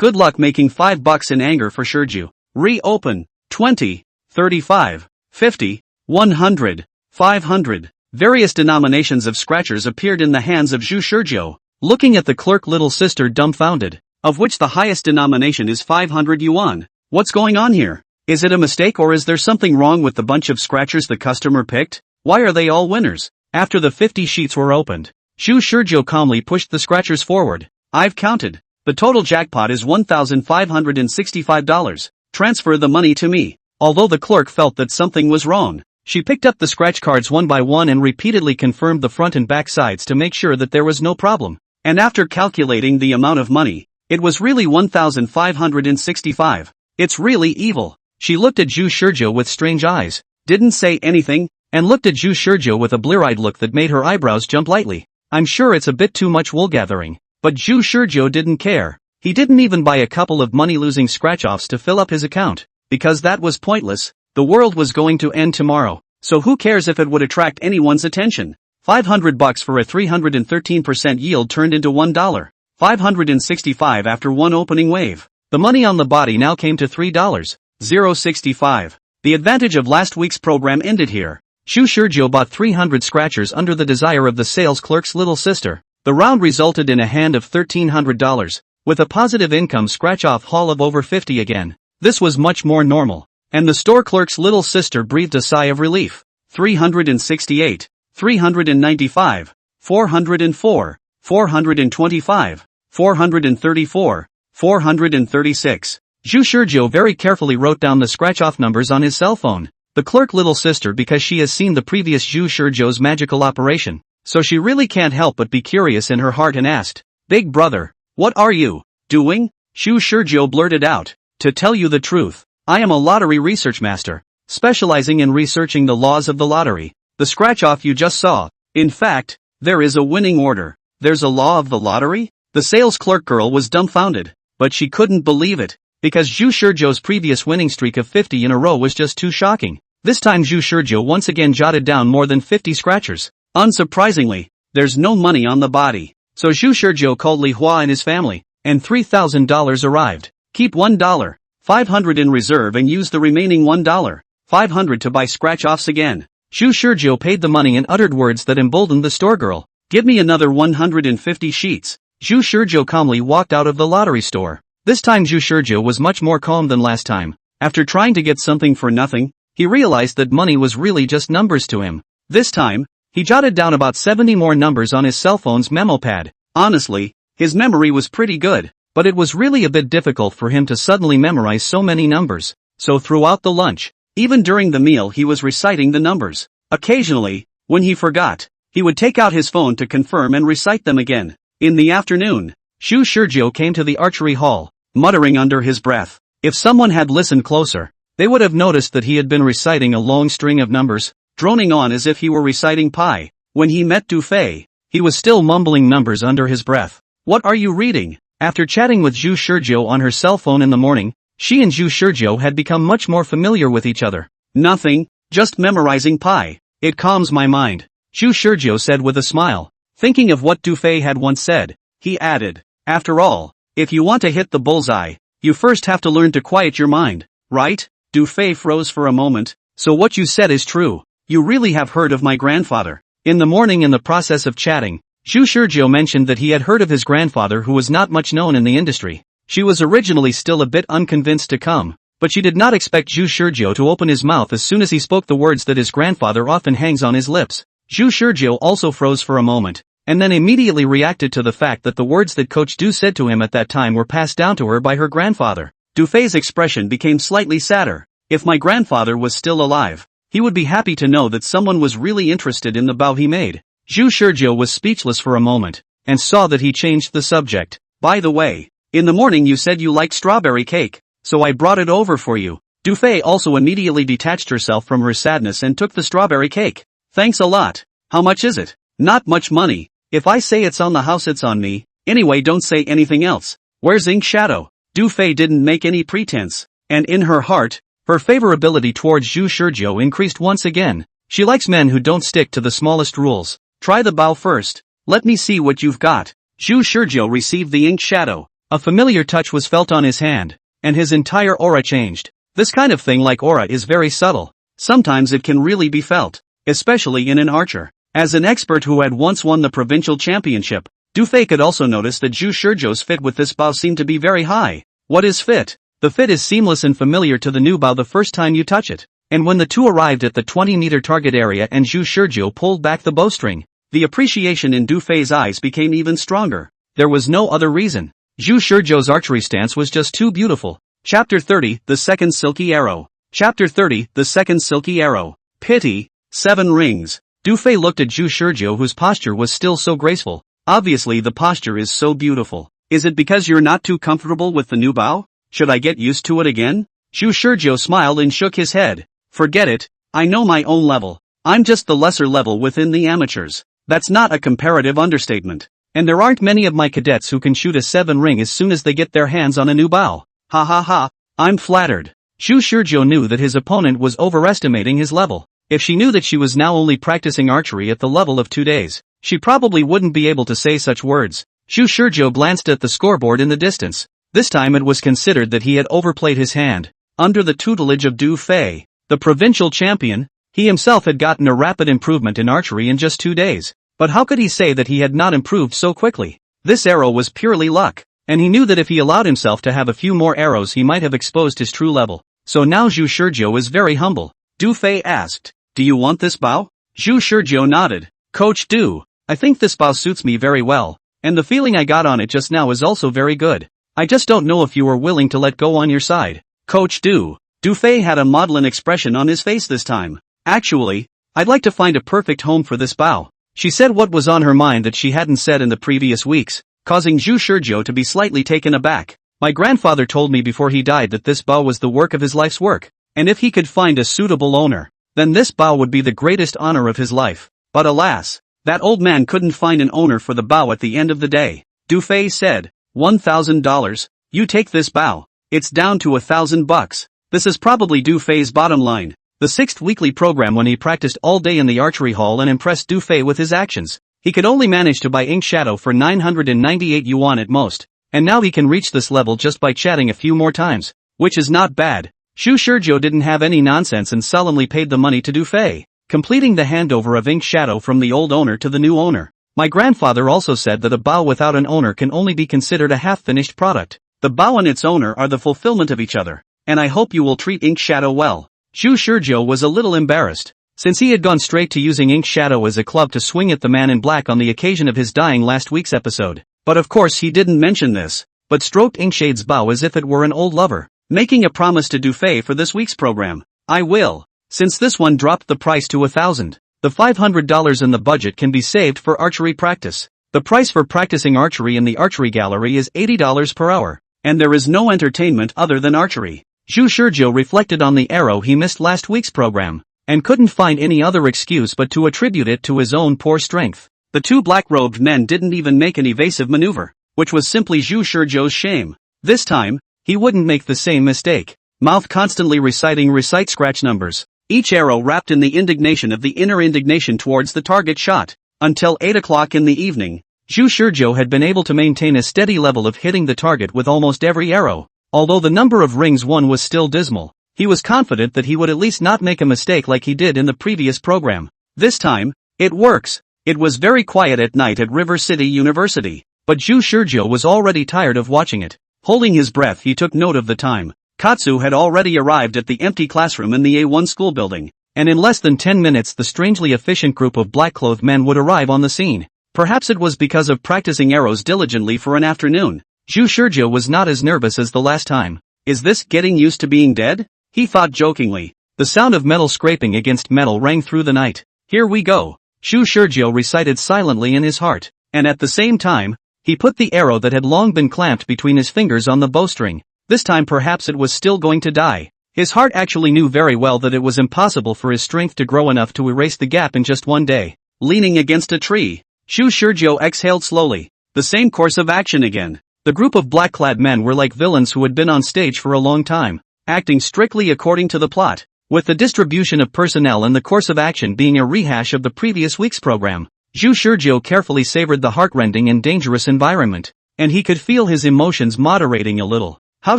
Good luck making $5 in anger for Shizhou. Reopen. 20. 35, 50, 100, 500. Various denominations of scratchers appeared in the hands of Zhu Shizhou, looking at the clerk little sister dumbfounded, of which the highest denomination is 500 yuan. What's going on here? Is it a mistake or is there something wrong with the bunch of scratchers the customer picked? Why are they all winners? After the 50 sheets were opened, Zhu Shizhou calmly pushed the scratchers forward. "I've counted. The total jackpot is $1,565. Transfer the money to me." Although the clerk felt that something was wrong, she picked up the scratch cards one by one and repeatedly confirmed the front and back sides to make sure that there was no problem. And after calculating the amount of money, it was really 1,565. "It's really evil." She looked at Zhu Shizhou with strange eyes, didn't say anything, and looked at Zhu Shizhou with a blear-eyed look that made her eyebrows jump lightly. "I'm sure it's a bit too much wool gathering." But Zhu Shizhou didn't care. He didn't even buy a couple of money-losing scratch-offs to fill up his account. Because that was pointless. The world was going to end tomorrow, so who cares if it would attract anyone's attention? $500 for a 313% yield turned into $1.565 after one opening wave. The money on the body now came to $3.065. The advantage of last week's program ended here. Zhu Shizhou bought 300 scratchers under the desire of the sales clerk's little sister. The round resulted in a hand of $1,300, with a positive income scratch-off haul of over 50 again. This was much more normal, and the store clerk's little sister breathed a sigh of relief. 368, 395, 404, 425, 434, 436. Zhu Shizhou very carefully wrote down the scratch-off numbers on his cell phone. The clerk little sister because she has seen the previous Zhu Shizhou's magical operation, so she really can't help but be curious in her heart and asked, "Big brother, what are you doing?" Zhu Shizhou blurted out, "To tell you the truth, I am a lottery research master, specializing in researching the laws of the lottery. The scratch-off you just saw, in fact, there is a winning order." "There's a law of the lottery?" The sales clerk girl was dumbfounded, but she couldn't believe it, because Zhu Shizhou's previous winning streak of 50 in a row was just too shocking. This time Zhu Shizhou once again jotted down more than 50 scratchers. Unsurprisingly, there's no money on the body, so Zhu Shizhou called Li Hua and his family, and $3,000 arrived. "Keep $1,500 in reserve and use the remaining $1,500 to buy scratch-offs again." Zhu Shizhou paid the money and uttered words that emboldened the store girl. "Give me another 150 sheets." Zhu Shizhou calmly walked out of the lottery store. This time Zhu Shizhou was much more calm than last time. After trying to get something for nothing, he realized that money was really just numbers to him. This time, he jotted down about 70 more numbers on his cell phone's memo pad. Honestly, his memory was pretty good, but it was really a bit difficult for him to suddenly memorize so many numbers. So throughout the lunch, even during the meal he was reciting the numbers. Occasionally, when he forgot, he would take out his phone to confirm and recite them again. In the afternoon, Zhu Shizhou came to the archery hall, muttering under his breath. If someone had listened closer, they would have noticed that he had been reciting a long string of numbers, droning on as if he were reciting pi. When he met Du Fei, he was still mumbling numbers under his breath. What are you reading? After chatting with Zhu Shizhou on her cell phone in the morning, she and Zhu Shizhou had become much more familiar with each other. Nothing, just memorizing pi. It calms my mind, Zhu Shizhou said with a smile. Thinking of what Du Fei had once said, he added, after all, if you want to hit the bullseye, you first have to learn to quiet your mind, right? Du Fei froze for a moment. So what you said is true. You really have heard of my grandfather. In the morning, in the process of chatting, Zhu Shizhou mentioned that he had heard of his grandfather, who was not much known in the industry. She was originally still a bit unconvinced to come, but she did not expect Zhu Shizhou to open his mouth as soon as he spoke the words that his grandfather often hangs on his lips. Zhu Shizhou also froze for a moment, and then immediately reacted to the fact that the words that Coach Du said to him at that time were passed down to her by her grandfather. Du Fei's expression became slightly sadder. If my grandfather was still alive, he would be happy to know that someone was really interested in the bow he made. Zhu Shizhou was speechless for a moment, and saw that he changed the subject. By the way, in the morning you said you liked strawberry cake, so I brought it over for you. Du Fei also immediately detached herself from her sadness and took the strawberry cake. Thanks a lot. How much is it? Not much money. If I say it's on the house, it's on me. Anyway, don't say anything else. Where's Ink Shadow? Du Fei didn't make any pretense, and in her heart, her favorability towards Zhu Shizhou increased once again. She likes men who don't stick to the smallest rules. Try the bow first. Let me see what you've got. Zhu Shizhou received the Ink Shadow. A familiar touch was felt on his hand, and his entire aura changed. This kind of thing, like aura, is very subtle. Sometimes it can really be felt, especially in an archer. As an expert who had once won the provincial championship, Du Fei could also notice that Zhu Shizhou's fit with this bow seemed to be very high. What is fit? The fit is seamless and familiar to the new bow the first time you touch it. And when the two arrived at the 20-meter target area and Zhu Shizhou pulled back the bowstring, the appreciation in Du Fei's eyes became even stronger. There was no other reason. Zhu Shizhou's archery stance was just too beautiful. Chapter 30, The Second Silky Arrow. Chapter 30, The Second Silky Arrow. Pity. 7 rings. Du Fei looked at Zhu Shizhou, whose posture was still so graceful. Obviously the posture is so beautiful. Is it because you're not too comfortable with the new bow? Should I get used to it again? Zhu Shizhou smiled and shook his head. Forget it. I know my own level. I'm just the lesser level within the amateurs. That's not a comparative understatement. And there aren't many of my cadets who can shoot a 7 ring as soon as they get their hands on a new bow. Ha ha ha. I'm flattered. Zhu Shizhou knew that his opponent was overestimating his level. If she knew that she was now only practicing archery at the level of 2 days, she probably wouldn't be able to say such words. Zhu Shizhou glanced at the scoreboard in the distance. This time it was considered that he had overplayed his hand. Under the tutelage of Du Fei, the provincial champion, he himself had gotten a rapid improvement in archery in just 2 days. But how could he say that he had not improved so quickly? This arrow was purely luck, and he knew that if he allowed himself to have a few more arrows he might have exposed his true level. So now Zhu Shizhou is very humble. Du Fei asked, "Do you want this bow?" Zhu Shizhou nodded. "Coach Du, I think this bow suits me very well, and the feeling I got on it just now is also very good. I just don't know if you are willing to let go on your side." Coach Du. Du Fei had a maudlin expression on his face this time. "Actually, I'd like to find a perfect home for this bow." She said what was on her mind that she hadn't said in the previous weeks, causing Zhu Shizhou to be slightly taken aback. "My grandfather told me before he died that this bow was the work of his life's work, and if he could find a suitable owner, then this bow would be the greatest honor of his life. But alas, that old man couldn't find an owner for the bow at the end of the day." Du Fei said, $1,000, you take this bow. It's down to $1,000. This is probably Du Fei's bottom line. The 6th weekly program, when he practiced all day in the archery hall and impressed Du Fei with his actions, he could only manage to buy Ink Shadow for 998 yuan at most, and now he can reach this level just by chatting a few more times, which is not bad. Zhu Shizhou didn't have any nonsense and solemnly paid the money to Du Fei, completing the handover of Ink Shadow from the old owner to the new owner. "My grandfather also said that a bow without an owner can only be considered a half-finished product. The bow and its owner are the fulfillment of each other, and I hope you will treat Ink Shadow well." Zhu Shizhou was a little embarrassed, since he had gone straight to using Ink Shadow as a club to swing at the man in black on the occasion of his dying last week's episode. But of course he didn't mention this, but stroked Inkshade's bow as if it were an old lover, making a promise to Du Fei for this week's program. "I will, since this one dropped the price to 1,000. The $500 in the budget can be saved for archery practice. The price for practicing archery in the archery gallery is $80 per hour, and there is no entertainment other than archery. Zhu Shizhou reflected on the arrow he missed last week's program, and couldn't find any other excuse but to attribute it to his own poor strength. The two black-robed men didn't even make an evasive maneuver, which was simply Zhu Shizhou's shame. This time, he wouldn't make the same mistake. Mouth constantly reciting recite scratch numbers, each arrow wrapped in the indignation of the inner indignation towards the target shot. Until 8 o'clock in the evening, Zhu Shizhou had been able to maintain a steady level of hitting the target with almost every arrow. Although the number of rings won was still dismal, he was confident that he would at least not make a mistake like he did in the previous program. This time, it works. It was very quiet at night at River City University, but Zhu Shizhou was already tired of watching it. Holding his breath, he took note of the time. Katsu had already arrived at the empty classroom in the A1 school building, and in less than 10 minutes the strangely efficient group of black-clothed men would arrive on the scene. Perhaps it was because of practicing arrows diligently for an afternoon. Zhu Shizhou was not as nervous as the last time. Is this getting used to being dead? He thought jokingly. The sound of metal scraping against metal rang through the night. Here we go, Zhu Shizhou recited silently in his heart, and at the same time, he put the arrow that had long been clamped between his fingers on the bowstring. This time perhaps it was still going to die. His heart actually knew very well that it was impossible for his strength to grow enough to erase the gap in just one day. Leaning against a tree, Zhu Shizhou exhaled slowly. The same course of action again. The group of black-clad men were like villains who had been on stage for a long time, acting strictly according to the plot, with the distribution of personnel and the course of action being a rehash of the previous week's program. Zhu Shizhou carefully savored the heartrending and dangerous environment, and he could feel his emotions moderating a little. How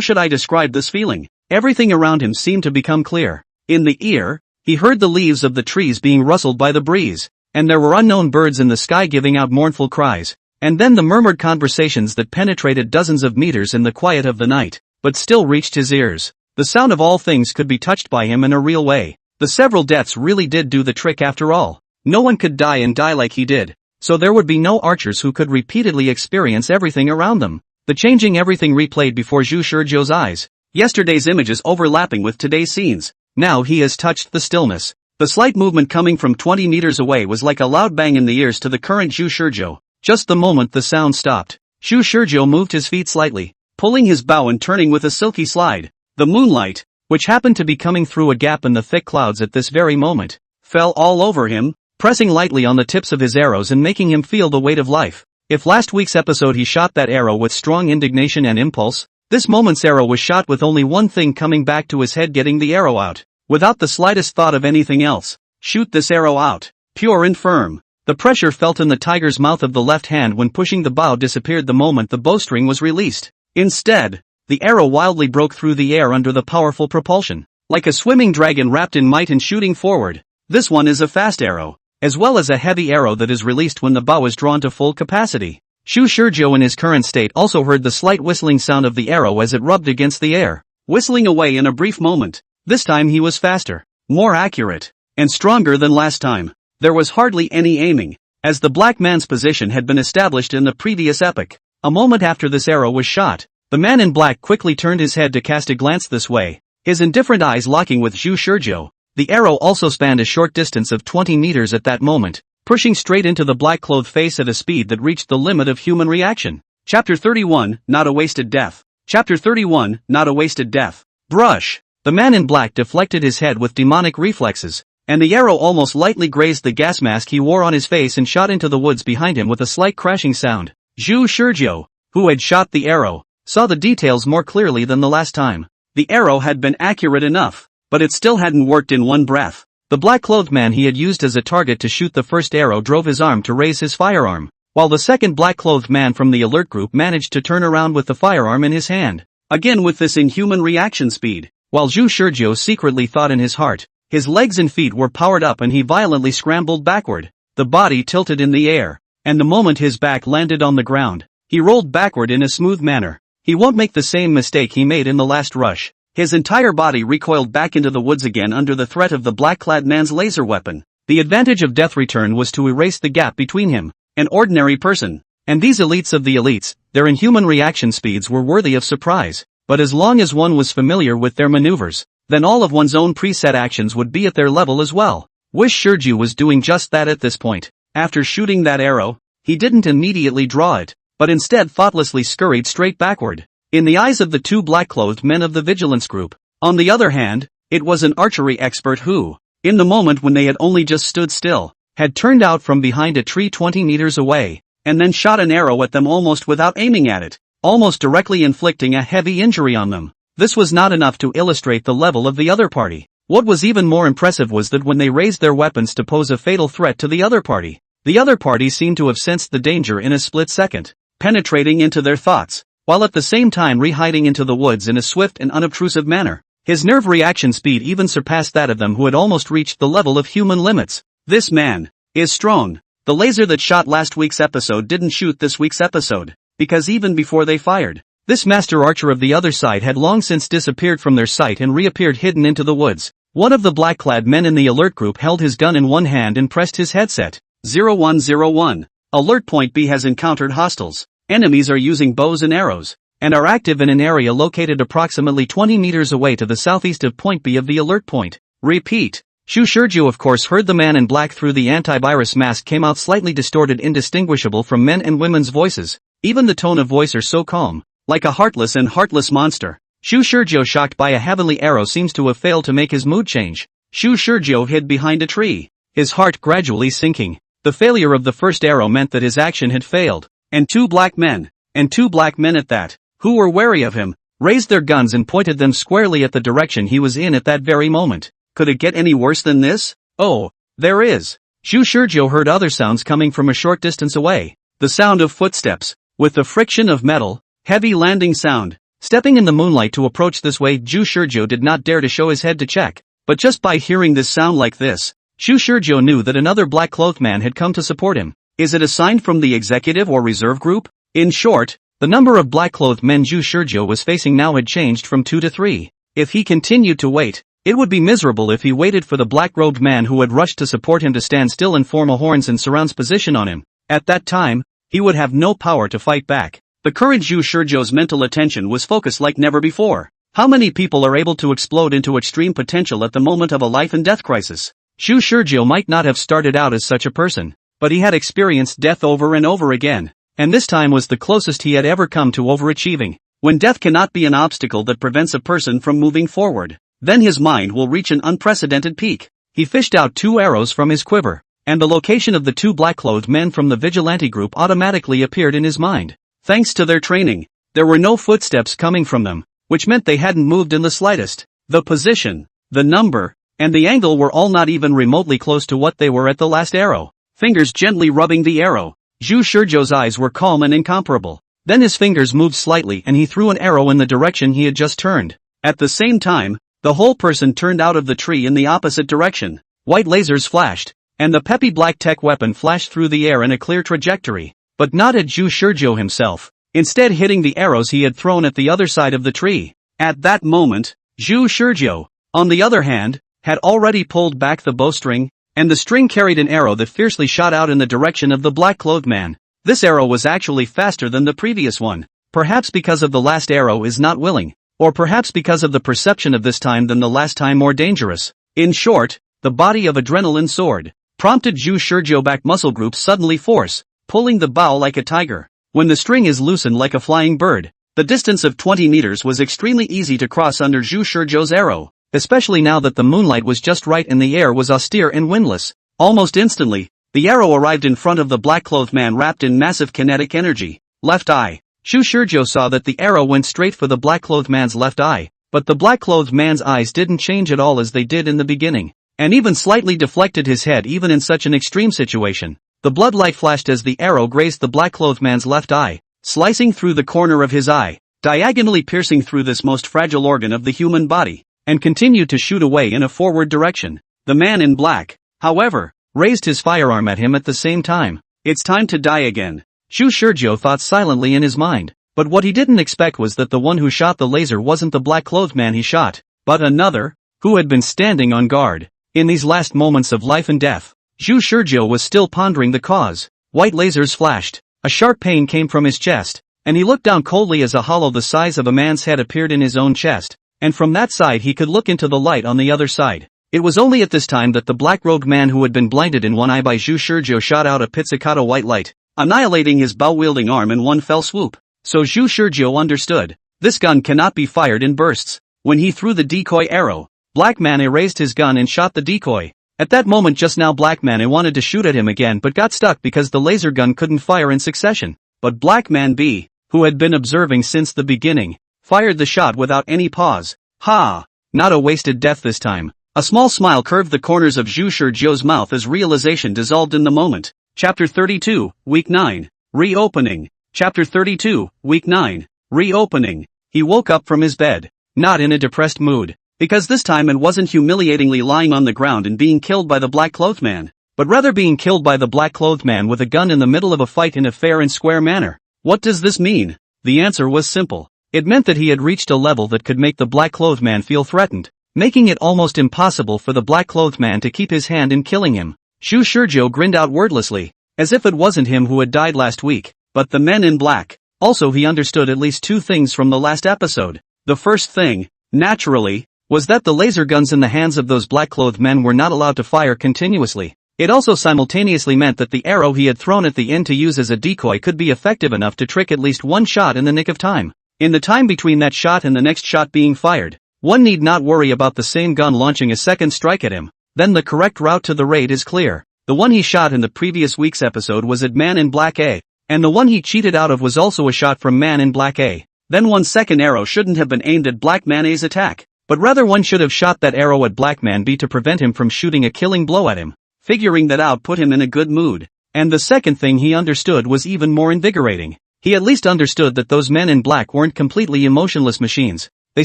should I describe this feeling? Everything around him seemed to become clear. In the ear, he heard the leaves of the trees being rustled by the breeze, and there were unknown birds in the sky giving out mournful cries. And then the murmured conversations that penetrated dozens of meters in the quiet of the night, but still reached his ears. The sound of all things could be touched by him in a real way. The several deaths really did do the trick after all. No one could die and die like he did, so there would be no archers who could repeatedly experience everything around them. The changing everything replayed before Zhu Shizhou's eyes. Yesterday's images overlapping with today's scenes. Now he has touched the stillness. The slight movement coming from 20 meters away was like a loud bang in the ears to the current Zhu Shizhou. Just the moment the sound stopped, Zhu Shizhou moved his feet slightly, pulling his bow and turning with a silky slide. The moonlight, which happened to be coming through a gap in the thick clouds at this very moment, fell all over him, pressing lightly on the tips of his arrows and making him feel the weight of life. If last week's episode he shot that arrow with strong indignation and impulse, this moment's arrow was shot with only one thing coming back to his head: getting the arrow out. Without the slightest thought of anything else. Shoot this arrow out. Pure and firm. The pressure felt in the tiger's mouth of the left hand when pushing the bow disappeared the moment the bowstring was released. Instead, the arrow wildly broke through the air under the powerful propulsion, like a swimming dragon wrapped in might and shooting forward. This one is a fast arrow, as well as a heavy arrow that is released when the bow is drawn to full capacity. Zhu Shizhou in his current state also heard the slight whistling sound of the arrow as it rubbed against the air, whistling away in a brief moment. This time he was faster, more accurate, and stronger than last time. There was hardly any aiming, as the black man's position had been established in the previous epoch. A moment after this arrow was shot, the man in black quickly turned his head to cast a glance this way, his indifferent eyes locking with Zhu Shizhou. The arrow also spanned a short distance of 20 meters at that moment, pushing straight into the black-clothed face at a speed that reached the limit of human reaction. Chapter 31, Not a Wasted Death. Chapter 31, Not a Wasted Death. Brush. The man in black deflected his head with demonic reflexes, and the arrow almost lightly grazed the gas mask he wore on his face and shot into the woods behind him with a slight crashing sound. Zhu Shizhou, who had shot the arrow, saw the details more clearly than the last time. The arrow had been accurate enough, but it still hadn't worked in one breath. The black-clothed man he had used as a target to shoot the first arrow drove his arm to raise his firearm, while the second black-clothed man from the alert group managed to turn around with the firearm in his hand. Again with this inhuman reaction speed, while Zhu Shizhou secretly thought in his heart, his legs and feet were powered up and he violently scrambled backward. The body tilted in the air, and the moment his back landed on the ground, he rolled backward in a smooth manner. He won't make the same mistake he made in the last rush. His entire body recoiled back into the woods again under the threat of the black-clad man's laser weapon. The advantage of Death Return was to erase the gap between him, an ordinary person, and these elites of the elites. Their inhuman reaction speeds were worthy of surprise, but as long as one was familiar with their maneuvers, then all of one's own preset actions would be at their level as well. Zhu Shizhou was doing just that at this point. After shooting that arrow, he didn't immediately draw it, but instead thoughtlessly scurried straight backward. In the eyes of the two black-clothed men of the vigilance group, On the other hand, it was an archery expert who, in the moment when they had only just stood still, had turned out from behind a tree 20 meters away, and then shot an arrow at them almost without aiming at it, almost directly inflicting a heavy injury on them. This was not enough to illustrate the level of the other party. What was even more impressive was that when they raised their weapons to pose a fatal threat to the other party seemed to have sensed the danger in a split second, penetrating into their thoughts, while at the same time re-hiding into the woods in a swift and unobtrusive manner. His nerve reaction speed even surpassed that of them who had almost reached the level of human limits. This man is strong. The laser that shot last week's episode didn't shoot this week's episode, because even before they fired, this master archer of the other side had long since disappeared from their sight and reappeared hidden into the woods. One of the black-clad men in the alert group held his gun in one hand and pressed his headset. 0101. Alert Point B has encountered hostiles. Enemies are using bows and arrows, and are active in an area located approximately 20 meters away to the southeast of Point B of the alert point. Repeat. Shu Shurju of course heard the man in black through the antivirus mask came out slightly distorted, indistinguishable from men and women's voices. Even the tone of voice are so calm, like a heartless monster. Shu Shurjo, shocked by a heavenly arrow, seems to have failed to make his mood change. Shu Shurjo hid behind a tree, his heart gradually sinking. The failure of the first arrow meant that his action had failed, and two black men at that, who were wary of him, raised their guns and pointed them squarely at the direction he was in at that very moment. Could it get any worse than this? Oh, there is. Shu Shurjo heard other sounds coming from a short distance away. The sound of footsteps, with the friction of metal, heavy landing sound. Stepping in the moonlight to approach this way, Shu Shurjo did not dare to show his head to check, but just by hearing this sound like this, Shu Shurjo knew that another black-clothed man had come to support him. Is it a sign from the executive or reserve group? In short, the number of black-clothed men Shu Shurjo was facing now had changed from 2 to 3. If he continued to wait, it would be miserable if he waited for the black-robed man who had rushed to support him to stand still and form a horns and surrounds position on him. At that time, he would have no power to fight back. The current Shu Shurjo's mental attention was focused like never before. How many people are able to explode into extreme potential at the moment of a life and death crisis? Shu Shurjo might not have started out as such a person, but he had experienced death over and over again, and this time was the closest he had ever come to overachieving. When death cannot be an obstacle that prevents a person from moving forward, then his mind will reach an unprecedented peak. He fished out 2 arrows from his quiver, and the location of the 2 black-clothed men from the vigilante group automatically appeared in his mind. Thanks to their training, there were no footsteps coming from them, which meant they hadn't moved in the slightest. The position, the number, and the angle were all not even remotely close to what they were at the last arrow. Fingers gently rubbing the arrow, Shu Shurjo's eyes were calm and incomparable. Then his fingers moved slightly and he threw an arrow in the direction he had just turned. At the same time, the whole person turned out of the tree in the opposite direction. White lasers flashed, and the peppy black tech weapon flashed through the air in a clear trajectory, but not at Shu Shurjo himself, instead hitting the arrows he had thrown at the other side of the tree. At that moment, Shu Shurjo, on the other hand, had already pulled back the bowstring, and the string carried an arrow that fiercely shot out in the direction of the black-clothed man. This arrow was actually faster than the previous one, perhaps because of the last arrow is not willing, or perhaps because of the perception of this time than the last time more dangerous. In short, the body of adrenaline soared, prompted Shu Shurjo back muscle groups suddenly force, pulling the bow like a tiger. When the string is loosened like a flying bird, the distance of 20 meters was extremely easy to cross under Shu Shurjo's arrow. Especially now that the moonlight was just right and the air was austere and windless. Almost instantly, the arrow arrived in front of the black-clothed man wrapped in massive kinetic energy. Left eye. Shu Shurjo saw that the arrow went straight for the black-clothed man's left eye, but the black-clothed man's eyes didn't change at all as they did in the beginning, and even slightly deflected his head even in such an extreme situation. The bloodlight flashed as the arrow grazed the black-clothed man's left eye, slicing through the corner of his eye, diagonally piercing through this most fragile organ of the human body, and continued to shoot away in a forward direction. The man in black, however, raised his firearm at him at the same time. It's time to die again, Shu Shurjo thought silently in his mind, but what he didn't expect was that the one who shot the laser wasn't the black-clothed man he shot, but another, who had been standing on guard. In these last moments of life and death, Shu Shurjo was still pondering the cause. White lasers flashed, a sharp pain came from his chest, and he looked down coldly as a hollow the size of a man's head appeared in his own chest. And from that side he could look into the light on the other side. It was only at this time that the black-robed man who had been blinded in one eye by Shu Shurjo shot out a pizzicato white light, annihilating his bow-wielding arm in one fell swoop. So Shu Shurjo understood. This gun cannot be fired in bursts. When he threw the decoy arrow, Black Mane raised his gun and shot the decoy. At that moment just now Black Mane wanted to shoot at him again but got stuck because the laser gun couldn't fire in succession. But Black Man B, who had been observing since the beginning, fired the shot without any pause. Ha! Not a wasted death this time. A small smile curved the corners of Zhu Shizhou's mouth as realization dissolved in the moment. Chapter 32, Week 9. Reopening. Chapter 32, Week 9. Reopening. He woke up from his bed, not in a depressed mood, because this time it wasn't humiliatingly lying on the ground and being killed by the black-clothed man, but rather being killed by the black-clothed man with a gun in the middle of a fight in a fair and square manner. What does this mean? The answer was simple. It meant that he had reached a level that could make the black-clothed man feel threatened, making it almost impossible for the black-clothed man to keep his hand in killing him. Zhu Shizhou grinned out wordlessly, as if it wasn't him who had died last week, but the men in black. Also he understood at least two things from the last episode. The first thing, naturally, was that the laser guns in the hands of those black-clothed men were not allowed to fire continuously. It also simultaneously meant that the arrow he had thrown at the end to use as a decoy could be effective enough to trick at least one shot in the nick of time. In the time between that shot and the next shot being fired, one need not worry about the same gun launching a second strike at him. Then the correct route to the raid is clear. The one he shot in the previous week's episode was at Man in Black A, and the one he cheated out of was also a shot from Man in Black A. Then one second arrow shouldn't have been aimed at Black Man A's attack, but rather one should have shot that arrow at Black Man B to prevent him from shooting a killing blow at him. Figuring that out put him in a good mood. And the second thing he understood was even more invigorating. He at least understood that those men in black weren't completely emotionless machines. They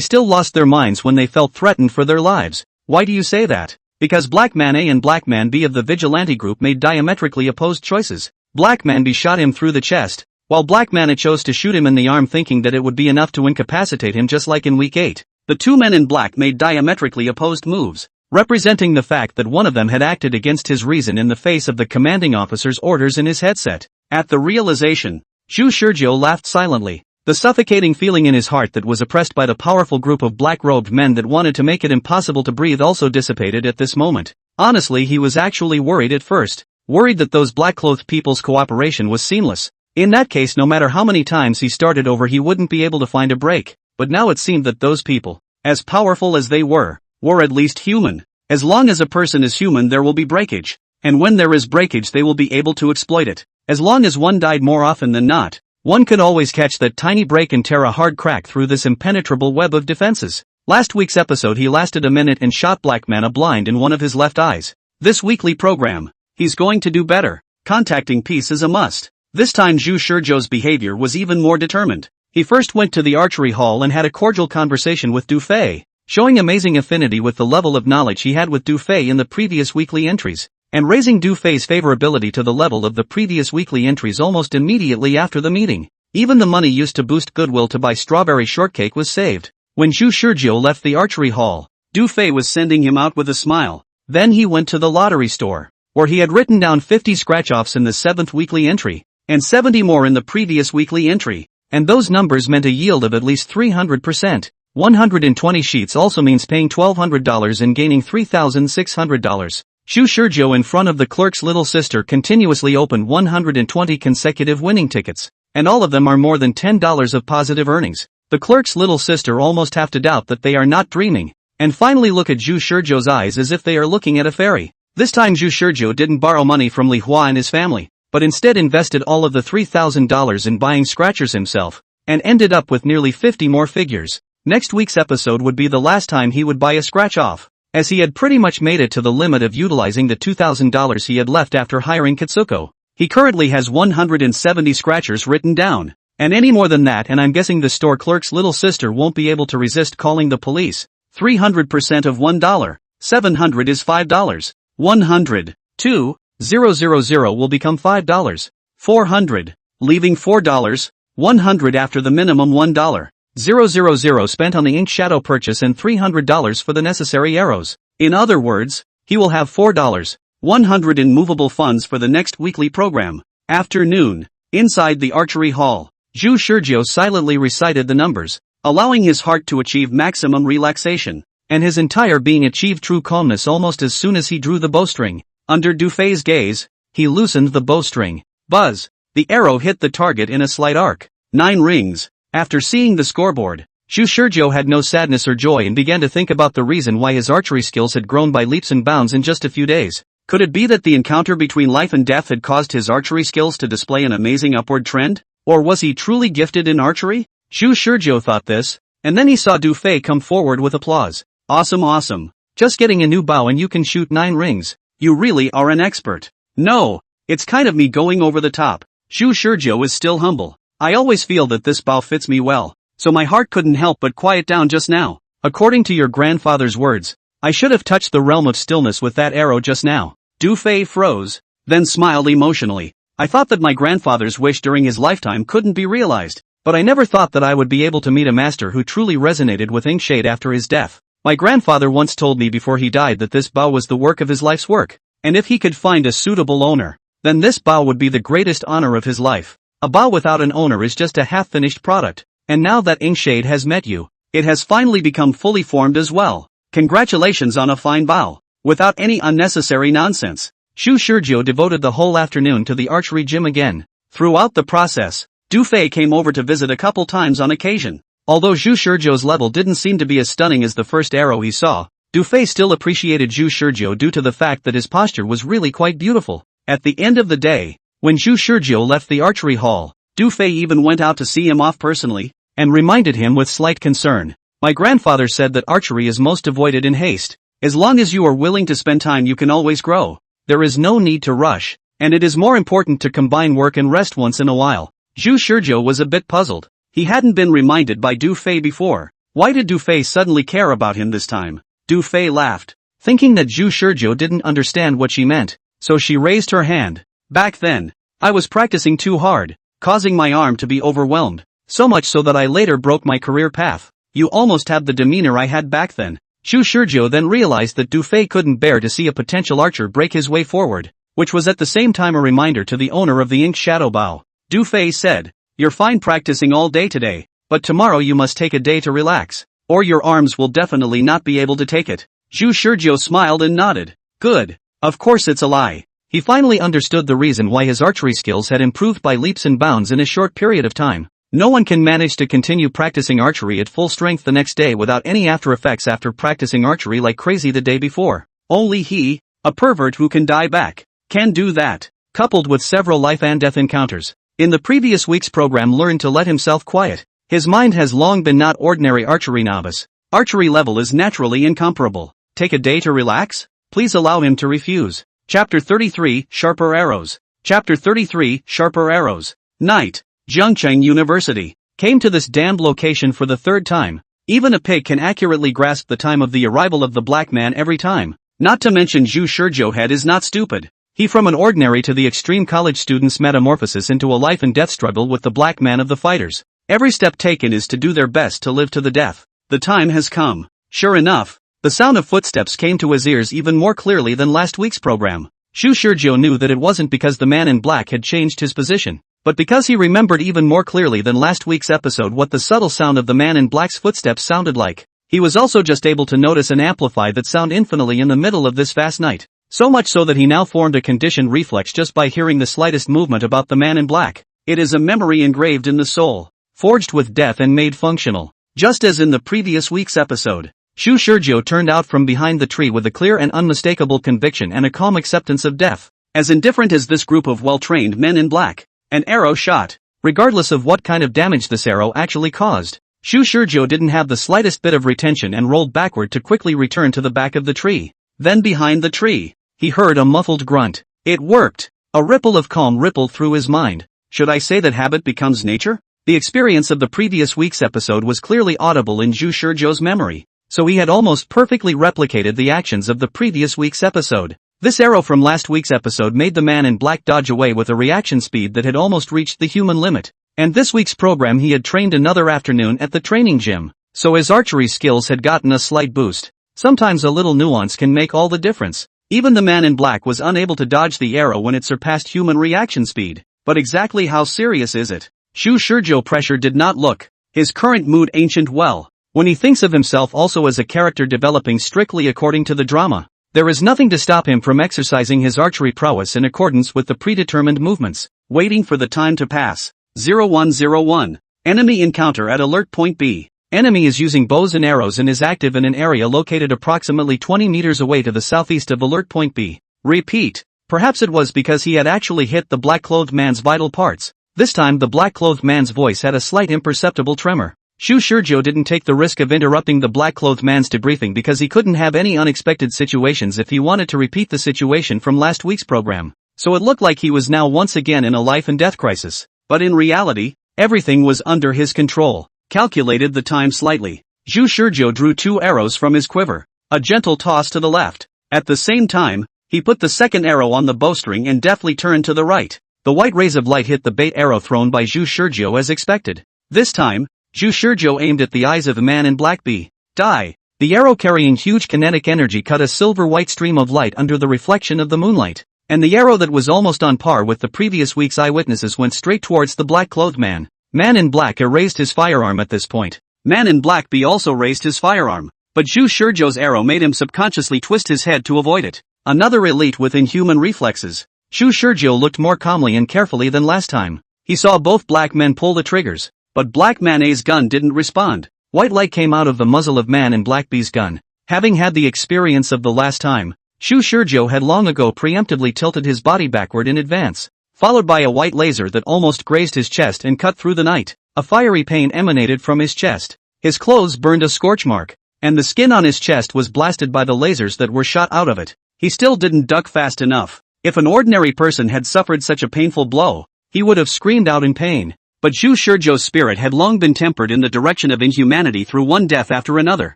still lost their minds when they felt threatened for their lives. Why do you say that? Because Black Man A and Black Man B of the vigilante group made diametrically opposed choices. Black Man B shot him through the chest, while Black Man A chose to shoot him in the arm thinking that it would be enough to incapacitate him just like in week 8. The two men in black made diametrically opposed moves, representing the fact that one of them had acted against his reason in the face of the commanding officer's orders in his headset. At the realization, Zhu Shizhou laughed silently. The suffocating feeling in his heart that was oppressed by the powerful group of black-robed men that wanted to make it impossible to breathe also dissipated at this moment. Honestly, he was actually worried at first, worried that those black-clothed people's cooperation was seamless. In that case, no matter how many times he started over, he wouldn't be able to find a break. But now it seemed that those people, as powerful as they were at least human. As long as a person is human, there will be breakage. And when there is breakage, they will be able to exploit it. As long as one died more often than not, one could always catch that tiny break and tear a hard crack through this impenetrable web of defenses. Last week's episode he lasted a minute and shot Black Man a blind in one of his left eyes. This weekly program, he's going to do better. Contacting peace is a must. This time Zhu Shizhou's behavior was even more determined. He first went to the archery hall and had a cordial conversation with Du Fei, showing amazing affinity with the level of knowledge he had with Du Fei in the previous weekly entries, and raising Du Fei's favorability to the level of the previous weekly entries almost immediately after the meeting. Even the money used to boost goodwill to buy strawberry shortcake was saved. When Zhu Shizhou left the archery hall, Du Fei was sending him out with a smile. Then he went to the lottery store, where he had written down 50 scratch-offs in the 7th weekly entry, and 70 more in the previous weekly entry. And those numbers meant a yield of at least 300%. 120 sheets also means paying $1,200 and gaining $3,600. Zhu Shizhou in front of the clerk's little sister continuously opened 120 consecutive winning tickets, and all of them are more than $10 of positive earnings. The clerk's little sister almost have to doubt that they are not dreaming, and finally look at Zhu Shizhou's eyes as if they are looking at a fairy. This time Zhu Shizhou didn't borrow money from Li Hua and his family, but instead invested all of the $3,000 in buying scratchers himself, and ended up with nearly 50 more figures. Next week's episode would be the last time he would buy a scratch-off, as he had pretty much made it to the limit of utilizing the $2,000 he had left after hiring Katsuko. He currently has 170 scratchers written down, and any more than that and I'm guessing the store clerk's little sister won't be able to resist calling the police. 300% of $1. 700 is $5. 100. 2. 000 will become $5. 400. Leaving $4. 100 after the minimum $1. 000 spent on the ink shadow purchase and $300 for the necessary arrows. In other words, he will have $4. 100 in movable funds for the next weekly program. Afternoon. Inside the archery hall, Zhu Shizhou silently recited the numbers, allowing his heart to achieve maximum relaxation, and his entire being achieved true calmness almost as soon as he drew the bowstring. Under Du Fei's gaze, he loosened the bowstring. Buzz! The arrow hit the target in a slight arc. 9 rings. After seeing the scoreboard, Shu Shurjo had no sadness or joy and began to think about the reason why his archery skills had grown by leaps and bounds in just a few days. Could it be that the encounter between life and death had caused his archery skills to display an amazing upward trend? Or was he truly gifted in archery? Shu Shurjo thought this, and then he saw Du Fei come forward with applause. Awesome. Just getting a new bow and you can shoot 9 rings. You really are an expert. No, it's kind of me going over the top. Shu Shurjo is still humble. I always feel that this bow fits me well, so my heart couldn't help but quiet down just now. According to your grandfather's words, I should have touched the realm of stillness with that arrow just now. Du Fei froze, then smiled emotionally. I thought that my grandfather's wish during his lifetime couldn't be realized, but I never thought that I would be able to meet a master who truly resonated with Inkshade after his death. My grandfather once told me before he died that this bow was the work of his life's work, and if he could find a suitable owner, then this bow would be the greatest honor of his life. A bow without an owner is just a half-finished product, and now that Inkshade has met you, it has finally become fully formed as well. Congratulations on a fine bow. Without any unnecessary nonsense, Shu Shurjo devoted the whole afternoon to the archery gym again. Throughout the process, Du Fei came over to visit a couple times on occasion. Although Shu Shurjo's level didn't seem to be as stunning as the first arrow he saw, Du Fei still appreciated Shu Shurjo due to the fact that his posture was really quite beautiful. At the end of the day, when Shu Shurjo left the archery hall, Du Fei even went out to see him off personally, and reminded him with slight concern. My grandfather said that archery is most avoided in haste. As long as you are willing to spend time you can always grow. There is no need to rush, and it is more important to combine work and rest once in a while. Shu Shurjo was a bit puzzled. He hadn't been reminded by Du Fei before. Why did Du Fei suddenly care about him this time? Du Fei laughed, thinking that Shu Shurjo didn't understand what she meant, so she raised her hand. Back then, I was practicing too hard, causing my arm to be overwhelmed, so much so that I later broke my career path. You almost have the demeanor I had back then. Shu Shurjo then realized that Du Fei couldn't bear to see a potential archer break his way forward, which was at the same time a reminder to the owner of the Ink Shadow Bow. Du Fei said, "You're fine practicing all day today, but tomorrow you must take a day to relax, or your arms will definitely not be able to take it." Shu Shurjo smiled and nodded. Good. Of course it's a lie. He finally understood the reason why his archery skills had improved by leaps and bounds in a short period of time. No one can manage to continue practicing archery at full strength the next day without any after effects after practicing archery like crazy the day before. Only he, a pervert who can die back, can do that, coupled with several life and death encounters. In the previous week's program learned to let himself quiet. His mind has long been not ordinary archery novice. Archery level is naturally incomparable. Take a day to relax? Please allow him to refuse. Chapter 33, Sharper Arrows. Chapter 33, Sharper Arrows. Night. Zhengcheng University. Came to this damned location for the third time. Even a pig can accurately grasp the time of the arrival of the black man every time. Not to mention Shu Shurjo head is not stupid. He from an ordinary to the extreme college student's metamorphosis into a life and death struggle with the black man of the fighters. Every step taken is to do their best to live to the death. The time has come. Sure enough, the sound of footsteps came to his ears even more clearly than last week's program. Shu Shurjo knew that it wasn't because the man in black had changed his position, but because he remembered even more clearly than last week's episode what the subtle sound of the man in black's footsteps sounded like. He was also just able to notice and amplify that sound infinitely in the middle of this vast night. So much so that he now formed a conditioned reflex just by hearing the slightest movement about the man in black. It is a memory engraved in the soul, forged with death and made functional. Just as in the previous week's episode, Shu Shurjo turned out from behind the tree with a clear and unmistakable conviction and a calm acceptance of death. As indifferent as this group of well-trained men in black, an arrow shot, regardless of what kind of damage this arrow actually caused. Shu Shurjo didn't have the slightest bit of retention and rolled backward to quickly return to the back of the tree. Then behind the tree, he heard a muffled grunt. It worked! A ripple of calm rippled through his mind. Should I say that habit becomes nature? The experience of the previous week's episode was clearly audible in Shu Shurjo's memory, so he had almost perfectly replicated the actions of the previous week's episode. This arrow from last week's episode made the man in black dodge away with a reaction speed that had almost reached the human limit. And this week's program he had trained another afternoon at the training gym, so his archery skills had gotten a slight boost. Sometimes a little nuance can make all the difference. Even the man in black was unable to dodge the arrow when it surpassed human reaction speed. But exactly how serious is it? Shu Shurjo pressure did not look. His current mood ancient well. When he thinks of himself also as a character developing strictly according to the drama, there is nothing to stop him from exercising his archery prowess in accordance with the predetermined movements. Waiting for the time to pass. 0101. Enemy encounter at alert point B. Enemy is using bows and arrows and is active in an area located approximately 20 meters away to the southeast of alert point B. Repeat. Perhaps it was because he had actually hit the black-clothed man's vital parts. This time the black-clothed man's voice had a slight imperceptible tremor. Shu Shurjo didn't take the risk of interrupting the black-clothed man's debriefing because he couldn't have any unexpected situations if he wanted to repeat the situation from last week's program. So it looked like he was now once again in a life and death crisis. But in reality, everything was under his control. Calculated the time slightly. Shu Shurjo drew 2 arrows from his quiver. A gentle toss to the left. At the same time, he put the second arrow on the bowstring and deftly turned to the right. The white rays of light hit the bait arrow thrown by Shu Shurjo as expected. This time, Shu Shurjo aimed at the eyes of a man in black B. Die. The arrow carrying huge kinetic energy cut a silver-white stream of light under the reflection of the moonlight. And the arrow that was almost on par with the previous week's eyewitnesses went straight towards the black-clothed man. Man in Black A raised his firearm at this point. Man in Black B also raised his firearm, but Shu Shurjo's arrow made him subconsciously twist his head to avoid it. Another elite with inhuman reflexes. Shu Shurjo looked more calmly and carefully than last time. He saw both black men pull the triggers, but Black Man A's gun didn't respond. White light came out of the muzzle of Man in Black B's gun. Having had the experience of the last time, Shu Shurjo had long ago preemptively tilted his body backward in advance, followed by a white laser that almost grazed his chest and cut through the night. A fiery pain emanated from his chest. His clothes burned a scorch mark, and the skin on his chest was blasted by the lasers that were shot out of it. He still didn't duck fast enough. If an ordinary person had suffered such a painful blow, he would have screamed out in pain. But Shu Shurjo's spirit had long been tempered in the direction of inhumanity through one death after another.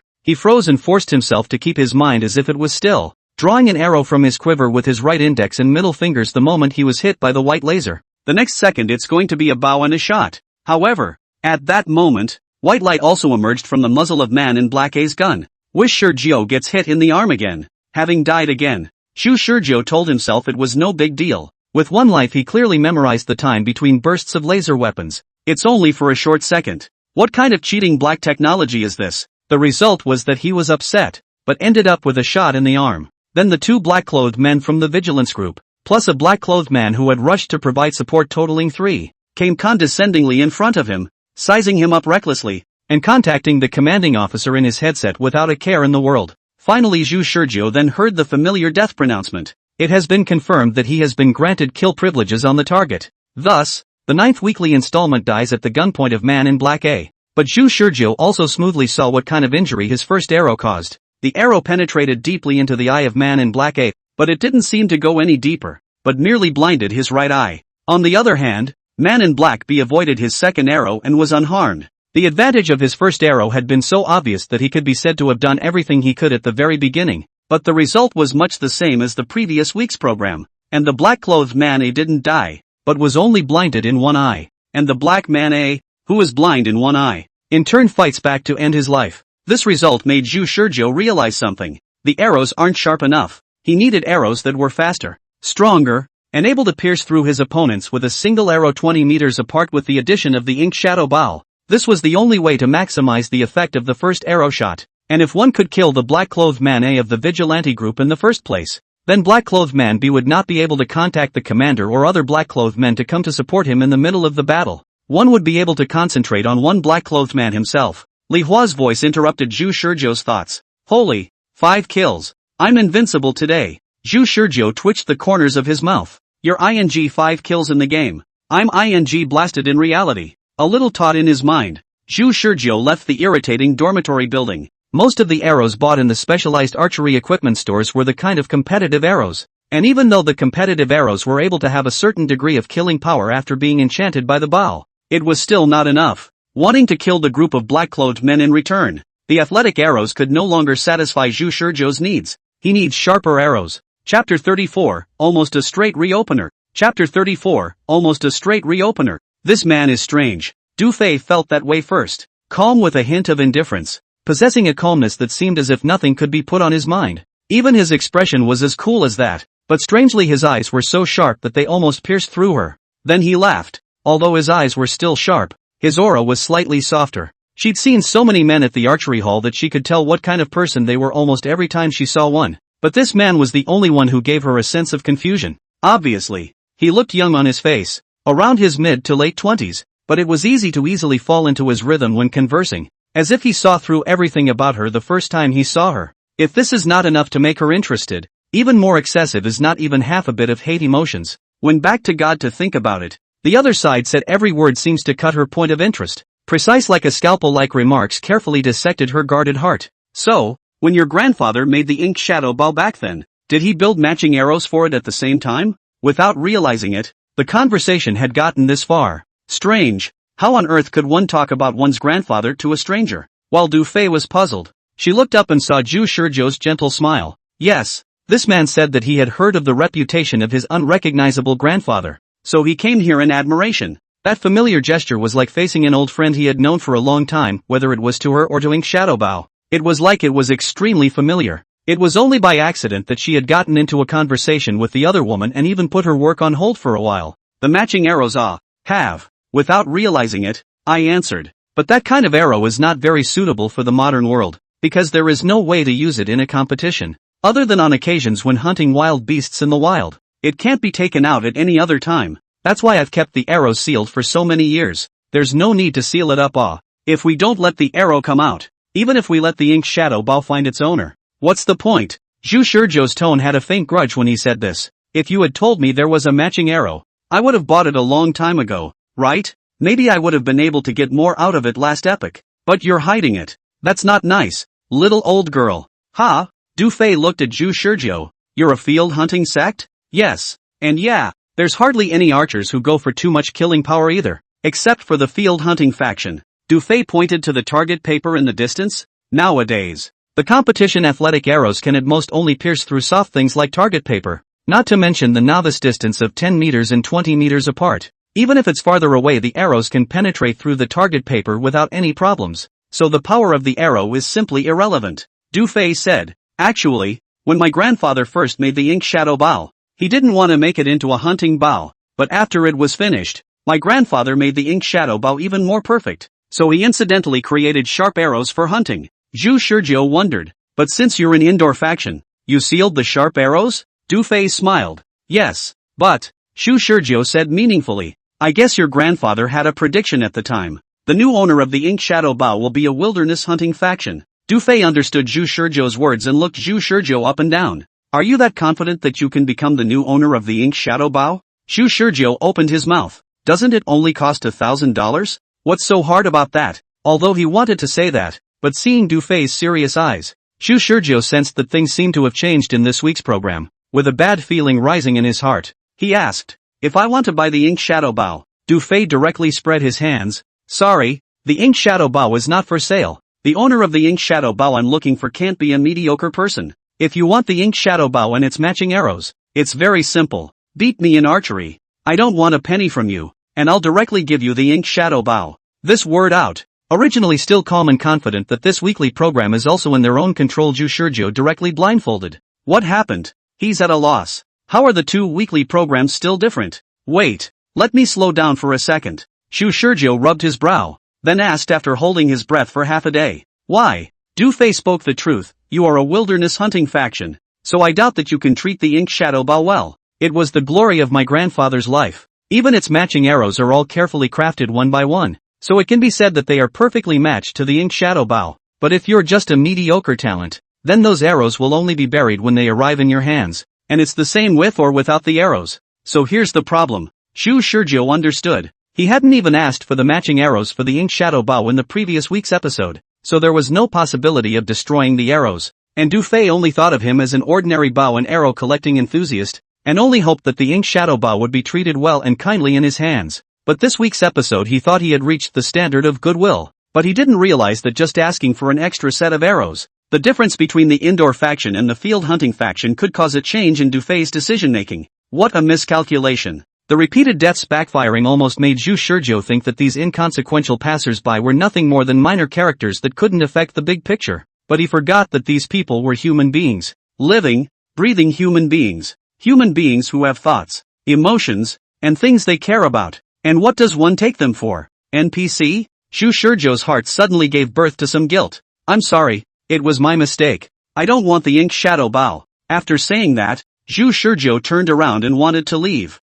He froze and forced himself to keep his mind as if it was still, drawing an arrow from his quiver with his right index and middle fingers the moment he was hit by the white laser. The next second it's going to be a bow and a shot. However, at that moment, white light also emerged from the muzzle of Man in Black A's gun. Wish Shurjo gets hit in the arm again. Having died again, Shu Shurjo told himself it was no big deal. With one life he clearly memorized the time between bursts of laser weapons. It's only for a short second. What kind of cheating black technology is this? The result was that he was upset, but ended up with a shot in the arm. Then the 2 black-clothed men from the vigilance group, plus a black-clothed man who had rushed to provide support totaling 3, came condescendingly in front of him, sizing him up recklessly, and contacting the commanding officer in his headset without a care in the world. Finally Shu Shurjo then heard the familiar death pronouncement. It has been confirmed that he has been granted kill privileges on the target. Thus, the 9th weekly installment dies at the gunpoint of Man in Black A. But Shu Shurjo also smoothly saw what kind of injury his first arrow caused. The arrow penetrated deeply into the eye of Man in Black A, but it didn't seem to go any deeper, but merely blinded his right eye. On the other hand, Man in Black B avoided his second arrow and was unharmed. The advantage of his first arrow had been so obvious that he could be said to have done everything he could at the very beginning, but the result was much the same as the previous week's program. And the black-clothed Man A didn't die, but was only blinded in one eye. And the Black Man A, who was blind in one eye, in turn fights back to end his life. This result made Shu Shurjo realize something. The arrows aren't sharp enough. He needed arrows that were faster, stronger, and able to pierce through his opponents with a single arrow 20 meters apart with the addition of the ink shadow bow. This was the only way to maximize the effect of the first arrow shot. And if one could kill the black-clothed Man A of the vigilante group in the first place, then black-clothed Man B would not be able to contact the commander or other black-clothed men to come to support him in the middle of the battle. One would be able to concentrate on one black-clothed man himself. Li Hua's voice interrupted Shu Shurjo's thoughts. Holy, 5 kills. I'm invincible today. Shu Shurjo twitched the corners of his mouth. You're ing 5 kills in the game. I'm ing blasted in reality. A little taut in his mind, Shu Shurjo left the irritating dormitory building. Most of the arrows bought in the specialized archery equipment stores were the kind of competitive arrows. And even though the competitive arrows were able to have a certain degree of killing power after being enchanted by the bow, it was still not enough. Wanting to kill the group of black-clothed men in return, the athletic arrows could no longer satisfy Shu Shurjo's needs. He needs sharper arrows. Chapter 34, Almost a Straight Reopener. Chapter 34, Almost a Straight Reopener. This man is strange. Du Fei felt that way first. Calm with a hint of indifference. Possessing a calmness that seemed as if nothing could be put on his mind. Even his expression was as cool as that, but strangely his eyes were so sharp that they almost pierced through her. Then he laughed. Although his eyes were still sharp, his aura was slightly softer. She'd seen so many men at the archery hall that she could tell what kind of person they were almost every time she saw one. But this man was the only one who gave her a sense of confusion. Obviously, he looked young on his face, around his mid to late 20s, but it was easy to easily fall into his rhythm when conversing. as if he saw through everything about her the first time he saw her. If this is not enough to make her interested, even more excessive is not even half a bit of hate emotions. When back to God to think about it, the other side said every word seems to cut her point of interest. Precise like a scalpel-like remarks carefully dissected her guarded heart. So, when your grandfather made the ink shadow bow back then, did he build matching arrows for it at the same time? Without realizing it, the conversation had gotten this far. Strange, how on earth could one talk about one's grandfather to a stranger? While Du Fei was puzzled, she looked up and saw Zhu Shizhou's gentle smile. Yes, this man said that he had heard of the reputation of his unrecognizable grandfather, so he came here in admiration. That familiar gesture was like facing an old friend he had known for a long time, whether it was to her or to Ink Shadow Bao. It was like it was extremely familiar. It was only by accident that she had gotten into a conversation with the other woman and even put her work on hold for a while. The matching arrows have. Without realizing it, I answered. But that kind of arrow is not very suitable for the modern world, because there is no way to use it in a competition, other than on occasions when hunting wild beasts in the wild. It can't be taken out at any other time. That's why I've kept the arrow sealed for so many years. There's no need to seal it up. If we don't let the arrow come out, even if we let the ink shadow ball find its owner, what's the point? Zhu Shizhou's tone had a faint grudge when he said this. If you had told me there was a matching arrow, I would have bought it a long time ago, right? Maybe I would have been able to get more out of it last epoch. But you're hiding it. That's not nice, little old girl. Ha? Du Fei looked at Zhu Shizhou. You're a field hunting sect? Yes. And yeah, there's hardly any archers who go for too much killing power either, except for the field hunting faction. Du Fei pointed to the target paper in the distance. Nowadays, the competition athletic arrows can at most only pierce through soft things like target paper, not to mention the novice distance of 10 meters and 20 meters apart. Even if it's farther away, the arrows can penetrate through the target paper without any problems, so the power of the arrow is simply irrelevant. Du Fei said, actually, when my grandfather first made the ink shadow bow, he didn't want to make it into a hunting bow, but after it was finished, my grandfather made the ink shadow bow even more perfect, so he incidentally created sharp arrows for hunting. Zhu Shizhou wondered, but since you're an indoor faction, you sealed the sharp arrows? Du Fei smiled. Yes, but, Zhu Shizhou said meaningfully, I guess your grandfather had a prediction at the time. The new owner of the ink shadow bow will be a wilderness hunting faction. Du Fei understood Zhu Shizhou's words and looked Zhu Shizhou up and down. Are you that confident that you can become the new owner of the ink shadow bow? Zhu Shizhou opened his mouth. Doesn't it only cost $1,000? What's so hard about that? Although he wanted to say that, but seeing Du Fei's serious eyes, Zhu Shizhou sensed that things seemed to have changed in this week's program. With a bad feeling rising in his heart, he asked, if I want to buy the ink shadow bow? Du Fei directly spread his hands. Sorry, the ink shadow bow is not for sale. The owner of the ink shadow bow I'm looking for can't be a mediocre person. If you want the ink shadow bow and its matching arrows, it's very simple. Beat me in archery. I don't want a penny from you, and I'll directly give you the ink shadow bow. This word out. Originally still calm and confident that this weekly program is also in their own control, Zhu Shizhou directly blindfolded. What happened? He's at a loss. How are the two weekly programs still different? Wait, let me slow down for a second. Zhu Shizhou rubbed his brow, then asked after holding his breath for half a day. Why? Du Fei spoke the truth. You are a wilderness hunting faction, so I doubt that you can treat the ink shadow bow well. It was the glory of my grandfather's life. Even its matching arrows are all carefully crafted one by one, so it can be said that they are perfectly matched to the ink shadow bow. But if you're just a mediocre talent, then those arrows will only be buried when they arrive in your hands, and it's the same with or without the arrows. So here's the problem. Zhu Shizhou understood. He hadn't even asked for the matching arrows for the ink shadow bow in the previous week's episode, so there was no possibility of destroying the arrows, and Du Fei only thought of him as an ordinary bow and arrow collecting enthusiast, and only hoped that the ink shadow bow would be treated well and kindly in his hands. But this week's episode he thought he had reached the standard of goodwill, but he didn't realize that just asking for an extra set of arrows, the difference between the indoor faction and the field hunting faction, could cause a change in Du Fei's decision-making. What a miscalculation. The repeated deaths backfiring almost made Zhu Shizhou think that these inconsequential passers-by were nothing more than minor characters that couldn't affect the big picture. But he forgot that these people were human beings. Living, breathing human beings. Human beings who have thoughts, emotions, and things they care about. And what does one take them for? NPC? Zhu Shizhou's heart suddenly gave birth to some guilt. I'm sorry, it was my mistake. I don't want the ink shadow bow. After saying that, Zhu Shizhou turned around and wanted to leave.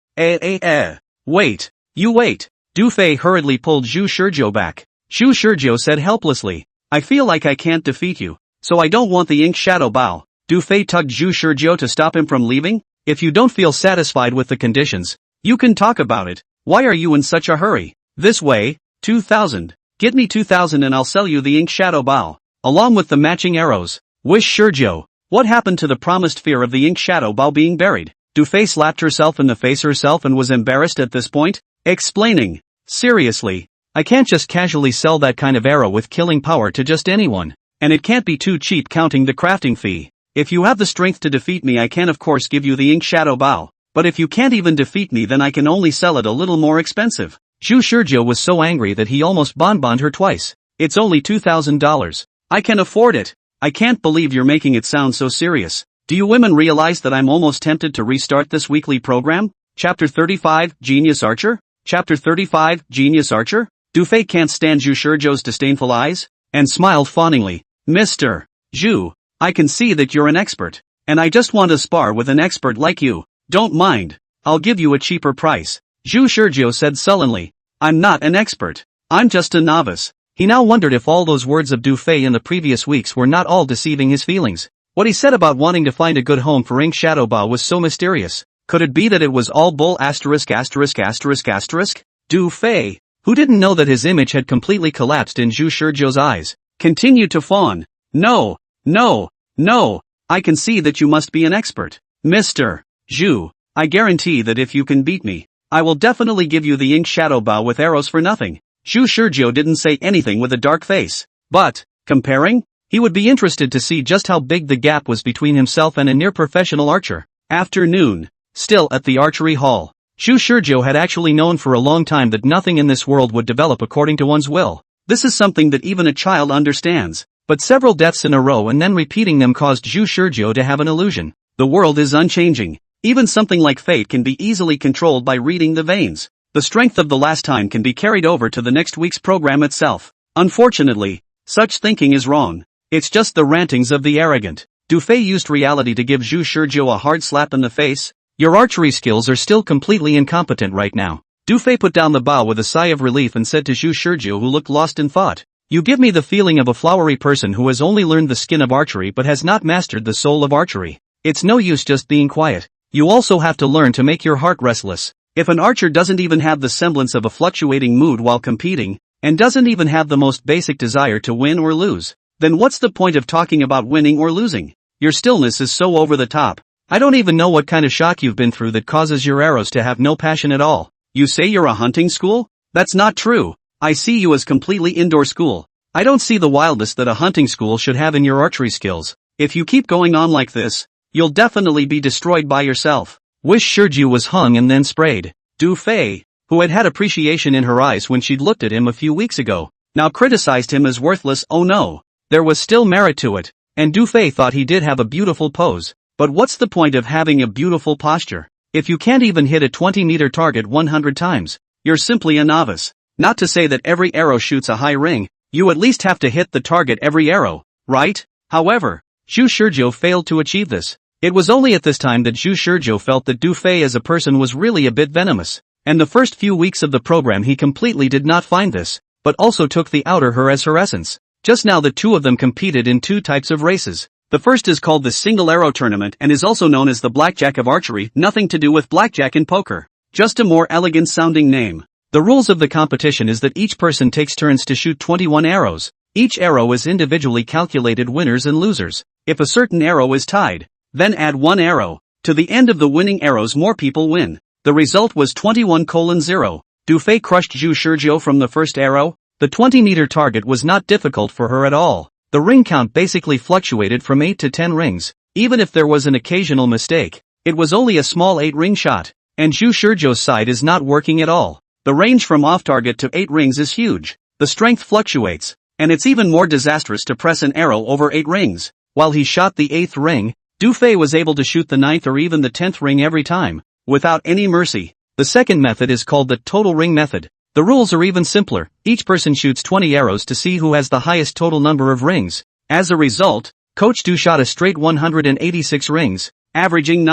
Wait. You wait. Du Fei hurriedly pulled Zhu Shizhou back. Zhu Shizhou said helplessly, I feel like I can't defeat you, so I don't want the ink shadow bow. Du Fei tugged Zhu Shizhou to stop him from leaving. If you don't feel satisfied with the conditions, you can talk about it. Why are you in such a hurry? This way, 2,000. Get me 2,000 and I'll sell you the ink shadow bow, along with the matching arrows. Wish Shizhou, what happened to the promised fear of the ink shadow bow being buried? Du Fei slapped herself in the face herself and was embarrassed at this point, explaining, seriously, I can't just casually sell that kind of arrow with killing power to just anyone, and it can't be too cheap counting the crafting fee. If you have the strength to defeat me I can of course give you the ink shadow bow, but if you can't even defeat me then I can only sell it a little more expensive. Zhu Shizhou was so angry that he almost bonbonned her twice. It's only $2,000. I can afford it. I can't believe you're making it sound so serious. Do you women realize that I'm almost tempted to restart this weekly program? Chapter 35, Genius Archer? Chapter 35, Genius Archer? Du Fei can't stand Zhu Shizhou's disdainful eyes, and smiled fawningly. Mr. Zhu, I can see that you're an expert, and I just want to spar with an expert like you. Don't mind, I'll give you a cheaper price. Zhu Shizhou said sullenly. I'm not an expert. I'm just a novice. He now wondered if all those words of Du Fei in the previous weeks were not all deceiving his feelings. What he said about wanting to find a good home for Ink Shadow Ba was so mysterious. Could it be that it was all bull asterisk asterisk asterisk asterisk? Du Fei, who didn't know that his image had completely collapsed in Zhu Shizhou's eyes, continued to fawn. No, no, no, I can see that you must be an expert. Mr. Zhu, I guarantee that if you can beat me, I will definitely give you the ink shadow bow with arrows for nothing. Zhu Shizhou didn't say anything with a dark face. But, comparing? He would be interested to see just how big the gap was between himself and a near-professional archer. Afternoon. Still at the archery hall. Zhu Shizhou had actually known for a long time that nothing in this world would develop according to one's will. This is something that even a child understands. But several deaths in a row and then repeating them caused Zhu Shizhou to have an illusion. The world is unchanging. Even something like fate can be easily controlled by reading the veins. The strength of the last time can be carried over to the next week's program itself. Unfortunately, such thinking is wrong. It's just the rantings of the arrogant. Du Fei used reality to give Zhu Shizhou a hard slap in the face. Your archery skills are still completely incompetent right now. Du Fei put down the bow with a sigh of relief and said to Zhu Shizhou, who looked lost in thought, "You give me the feeling of a flowery person who has only learned the skin of archery but has not mastered the soul of archery. It's no use just being quiet. You also have to learn to make your heart restless. If an archer doesn't even have the semblance of a fluctuating mood while competing, and doesn't even have the most basic desire to win or lose, then what's the point of talking about winning or losing? Your stillness is so over the top. I don't even know what kind of shock you've been through that causes your arrows to have no passion at all. You say you're a hunting school? That's not true. I see you as completely indoor school. I don't see the wildness that a hunting school should have in your archery skills. If you keep going on like this, you'll definitely be destroyed by yourself." Wish Shizhou was hung and then sprayed. Du Fei, who had had appreciation in her eyes when she'd looked at him a few weeks ago, now criticized him as worthless. Oh no, there was still merit to it, and Du Fei thought he did have a beautiful pose. But what's the point of having a beautiful posture if you can't even hit a 20-meter target 100 times? You're simply a novice. Not to say that every arrow shoots a high ring, you at least have to hit the target every arrow, right? However, Zhu Shizhou failed to achieve this. It was only at this time that Zhu Shizhou felt that Du Fei as a person was really a bit venomous, and the first few weeks of the program he completely did not find this, but also took the outer her as her essence. Just now the two of them competed in two types of races. The first is called the single arrow tournament and is also known as the blackjack of archery, nothing to do with blackjack in poker. Just a more elegant sounding name. The rules of the competition is that each person takes turns to shoot 21 arrows. Each arrow is individually calculated winners and losers. If a certain arrow is tied, then add one arrow. To the end of the winning arrows more people win. The result was 21:0. Du Fei crushed Zhu Shizhou from the first arrow. The 20-meter target was not difficult for her at all. The ring count basically fluctuated from 8 to 10 rings. Even if there was an occasional mistake, it was only a small 8-ring shot. And Zhu Shizhou's side is not working at all. The range from off-target to 8 rings is huge. The strength fluctuates, and it's even more disastrous to press an arrow over 8 rings. While he shot the 8th ring, Du Fei was able to shoot the 9th or even the 10th ring every time, without any mercy. The second method is called the total ring method. The rules are even simpler. Each person shoots 20 arrows to see who has the highest total number of rings. As a result, Coach Du shot a straight 186 rings, averaging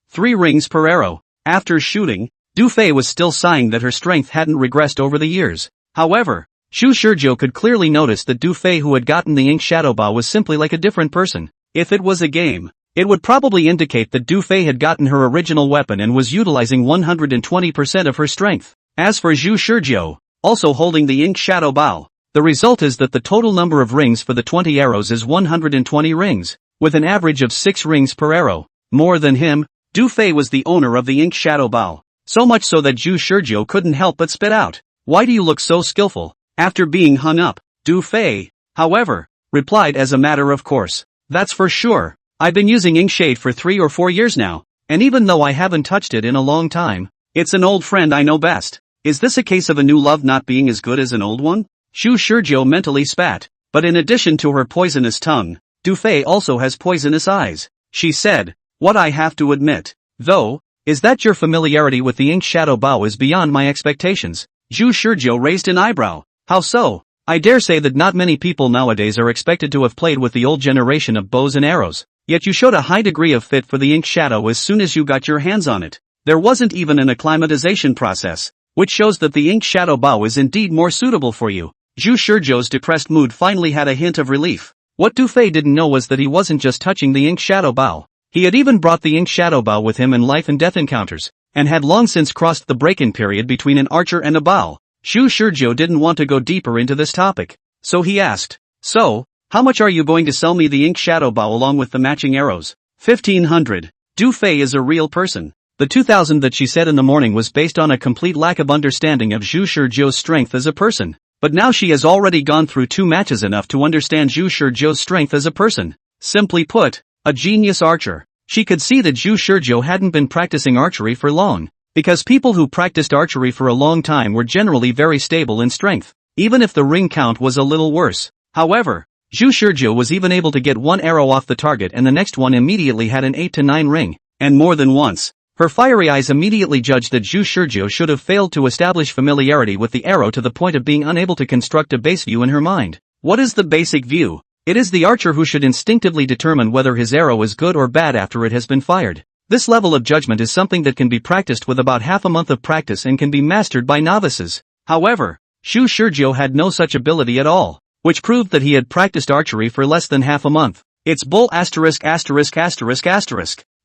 3 rings per arrow. After shooting, Du Fei was still sighing that her strength hadn't regressed over the years. However, Shu Shurjo could clearly notice that Du Fei who had gotten the ink shadow bow was simply like a different person. If it was a game, it would probably indicate that Du Fei had gotten her original weapon and was utilizing 120% of her strength. As for Shu Shurjo, also holding the ink shadow bow, the result is that the total number of rings for the 20 arrows is 120 rings, with an average of 6 rings per arrow. More than him, Du Fei was the owner of the ink shadow bow, so much so that Shu Shurjo couldn't help but spit out, "Why do you look so skillful?" After being hung up, Du Fei, however, replied as a matter of course, "That's for sure. I've been using ink shade for 3 or 4 years now, and even though I haven't touched it in a long time, it's an old friend I know best. Is this a case of a new love not being as good as an old one?" Shu Shurjo mentally spat, but in addition to her poisonous tongue, Du Fei also has poisonous eyes. She said, "What I have to admit, though, is that your familiarity with the ink shadow bow is beyond my expectations." Shu Shurjo raised an eyebrow. "How so?" "I dare say that not many people nowadays are expected to have played with the old generation of bows and arrows, yet you showed a high degree of fit for the ink shadow as soon as you got your hands on it. There wasn't even an acclimatization process, which shows that the ink shadow bow is indeed more suitable for you." Shu Shurjo's depressed mood finally had a hint of relief. What Du Fei didn't know was that he wasn't just touching the ink shadow bow. He had even brought the ink shadow bow with him in life and death encounters, and had long since crossed the break-in period between an archer and a bow. Shu Shurjo didn't want to go deeper into this topic, so he asked, "So, how much are you going to sell me the ink shadow bow along with the matching arrows?" 1,500. Du Fei is a real person. The 2,000 that she said in the morning was based on a complete lack of understanding of Shu Shurjo's strength as a person. But now she has already gone through 2 matches enough to understand Shu Shurjo's strength as a person. Simply put, a genius archer. She could see that Shu Shurjo hadn't been practicing archery for long, because people who practiced archery for a long time were generally very stable in strength, even if the ring count was a little worse. However, Shu Shurjo was even able to get 1 arrow off the target and the next one immediately had an 8 to 9 ring, and more than once. Her fiery eyes immediately judged that Shu Shurjo should have failed to establish familiarity with the arrow to the point of being unable to construct a base view in her mind. What is the basic view? It is the archer who should instinctively determine whether his arrow is good or bad after it has been fired. This level of judgment is something that can be practiced with about half a month of practice and can be mastered by novices. However, Shu Shurjo had no such ability at all, which proved that he had practiced archery for less than half a month. It's bull ********,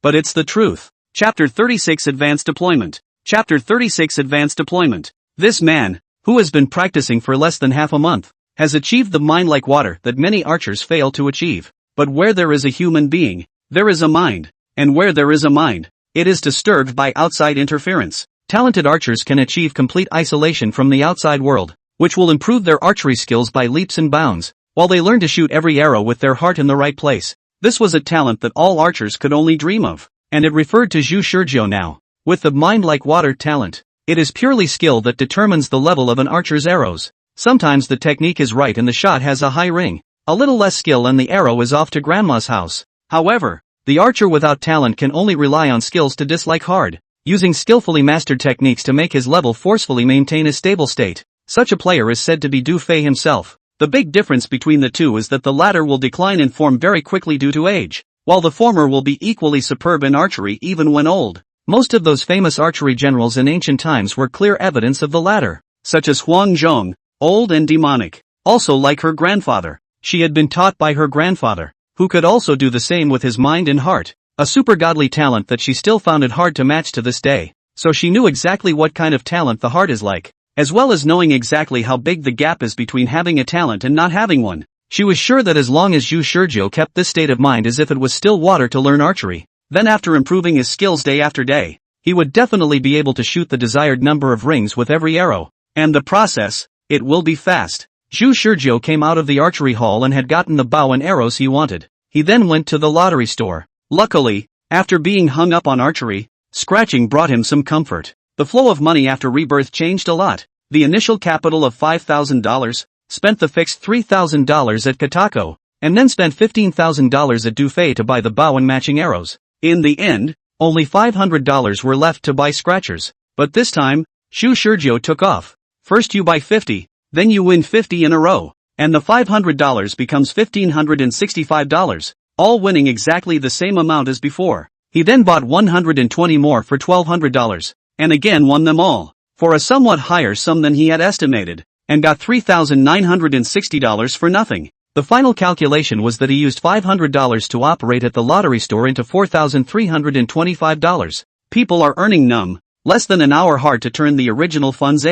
but it's the truth. Chapter 36 Advanced Deployment. Chapter 36 Advanced Deployment. This man, who has been practicing for less than half a month, has achieved the mind like water that many archers fail to achieve. But where there is a human being, there is a mind. And where there is a mind, it is disturbed by outside interference. Talented archers can achieve complete isolation from the outside world, which will improve their archery skills by leaps and bounds, while they learn to shoot every arrow with their heart in the right place. This was a talent that all archers could only dream of. And it referred to Shu Shurjo now. With the mind-like-water talent, it is purely skill that determines the level of an archer's arrows. Sometimes the technique is right and the shot has a high ring. A little less skill and the arrow is off to grandma's house. However, the archer without talent can only rely on skills to dislike hard, using skillfully mastered techniques to make his level forcefully maintain a stable state. Such a player is said to be Du Fei himself. The big difference between the two is that the latter will decline in form very quickly due to age, while the former will be equally superb in archery even when old. Most of those famous archery generals in ancient times were clear evidence of the latter, such as Huang Zhong, old and demonic. Also like her grandfather, she had been taught by her grandfather, who could also do the same with his mind and heart, a super godly talent that she still found it hard to match to this day. So she knew exactly what kind of talent the heart is like, as well as knowing exactly how big the gap is between having a talent and not having one. She was sure that as long as Shu Shurjo kept this state of mind as if it was still water to learn archery, then after improving his skills day after day, he would definitely be able to shoot the desired number of rings with every arrow. And the process, it will be fast. Shu Shurjo came out of the archery hall and had gotten the bow and arrows he wanted. He then went to the lottery store. Luckily, after being hung up on archery, scratching brought him some comfort. The flow of money after rebirth changed a lot. The initial capital of $5,000, spent the fixed $3,000 at Katako, and then spent $15,000 at Du Fei to buy the bow and matching arrows. In the end, only $500 were left to buy scratchers. But this time, Shu Shurjo took off. First you buy 50, then you win 50 in a row, and the $500 becomes $1,565, all winning exactly the same amount as before. He then bought 120 more for $1,200, and again won them all, for a somewhat higher sum than he had estimated. and got $3,960 for nothing. The final calculation was that he used $500 to operate at the lottery store into $4,325. People are earning less than an hour hard to turn the original funds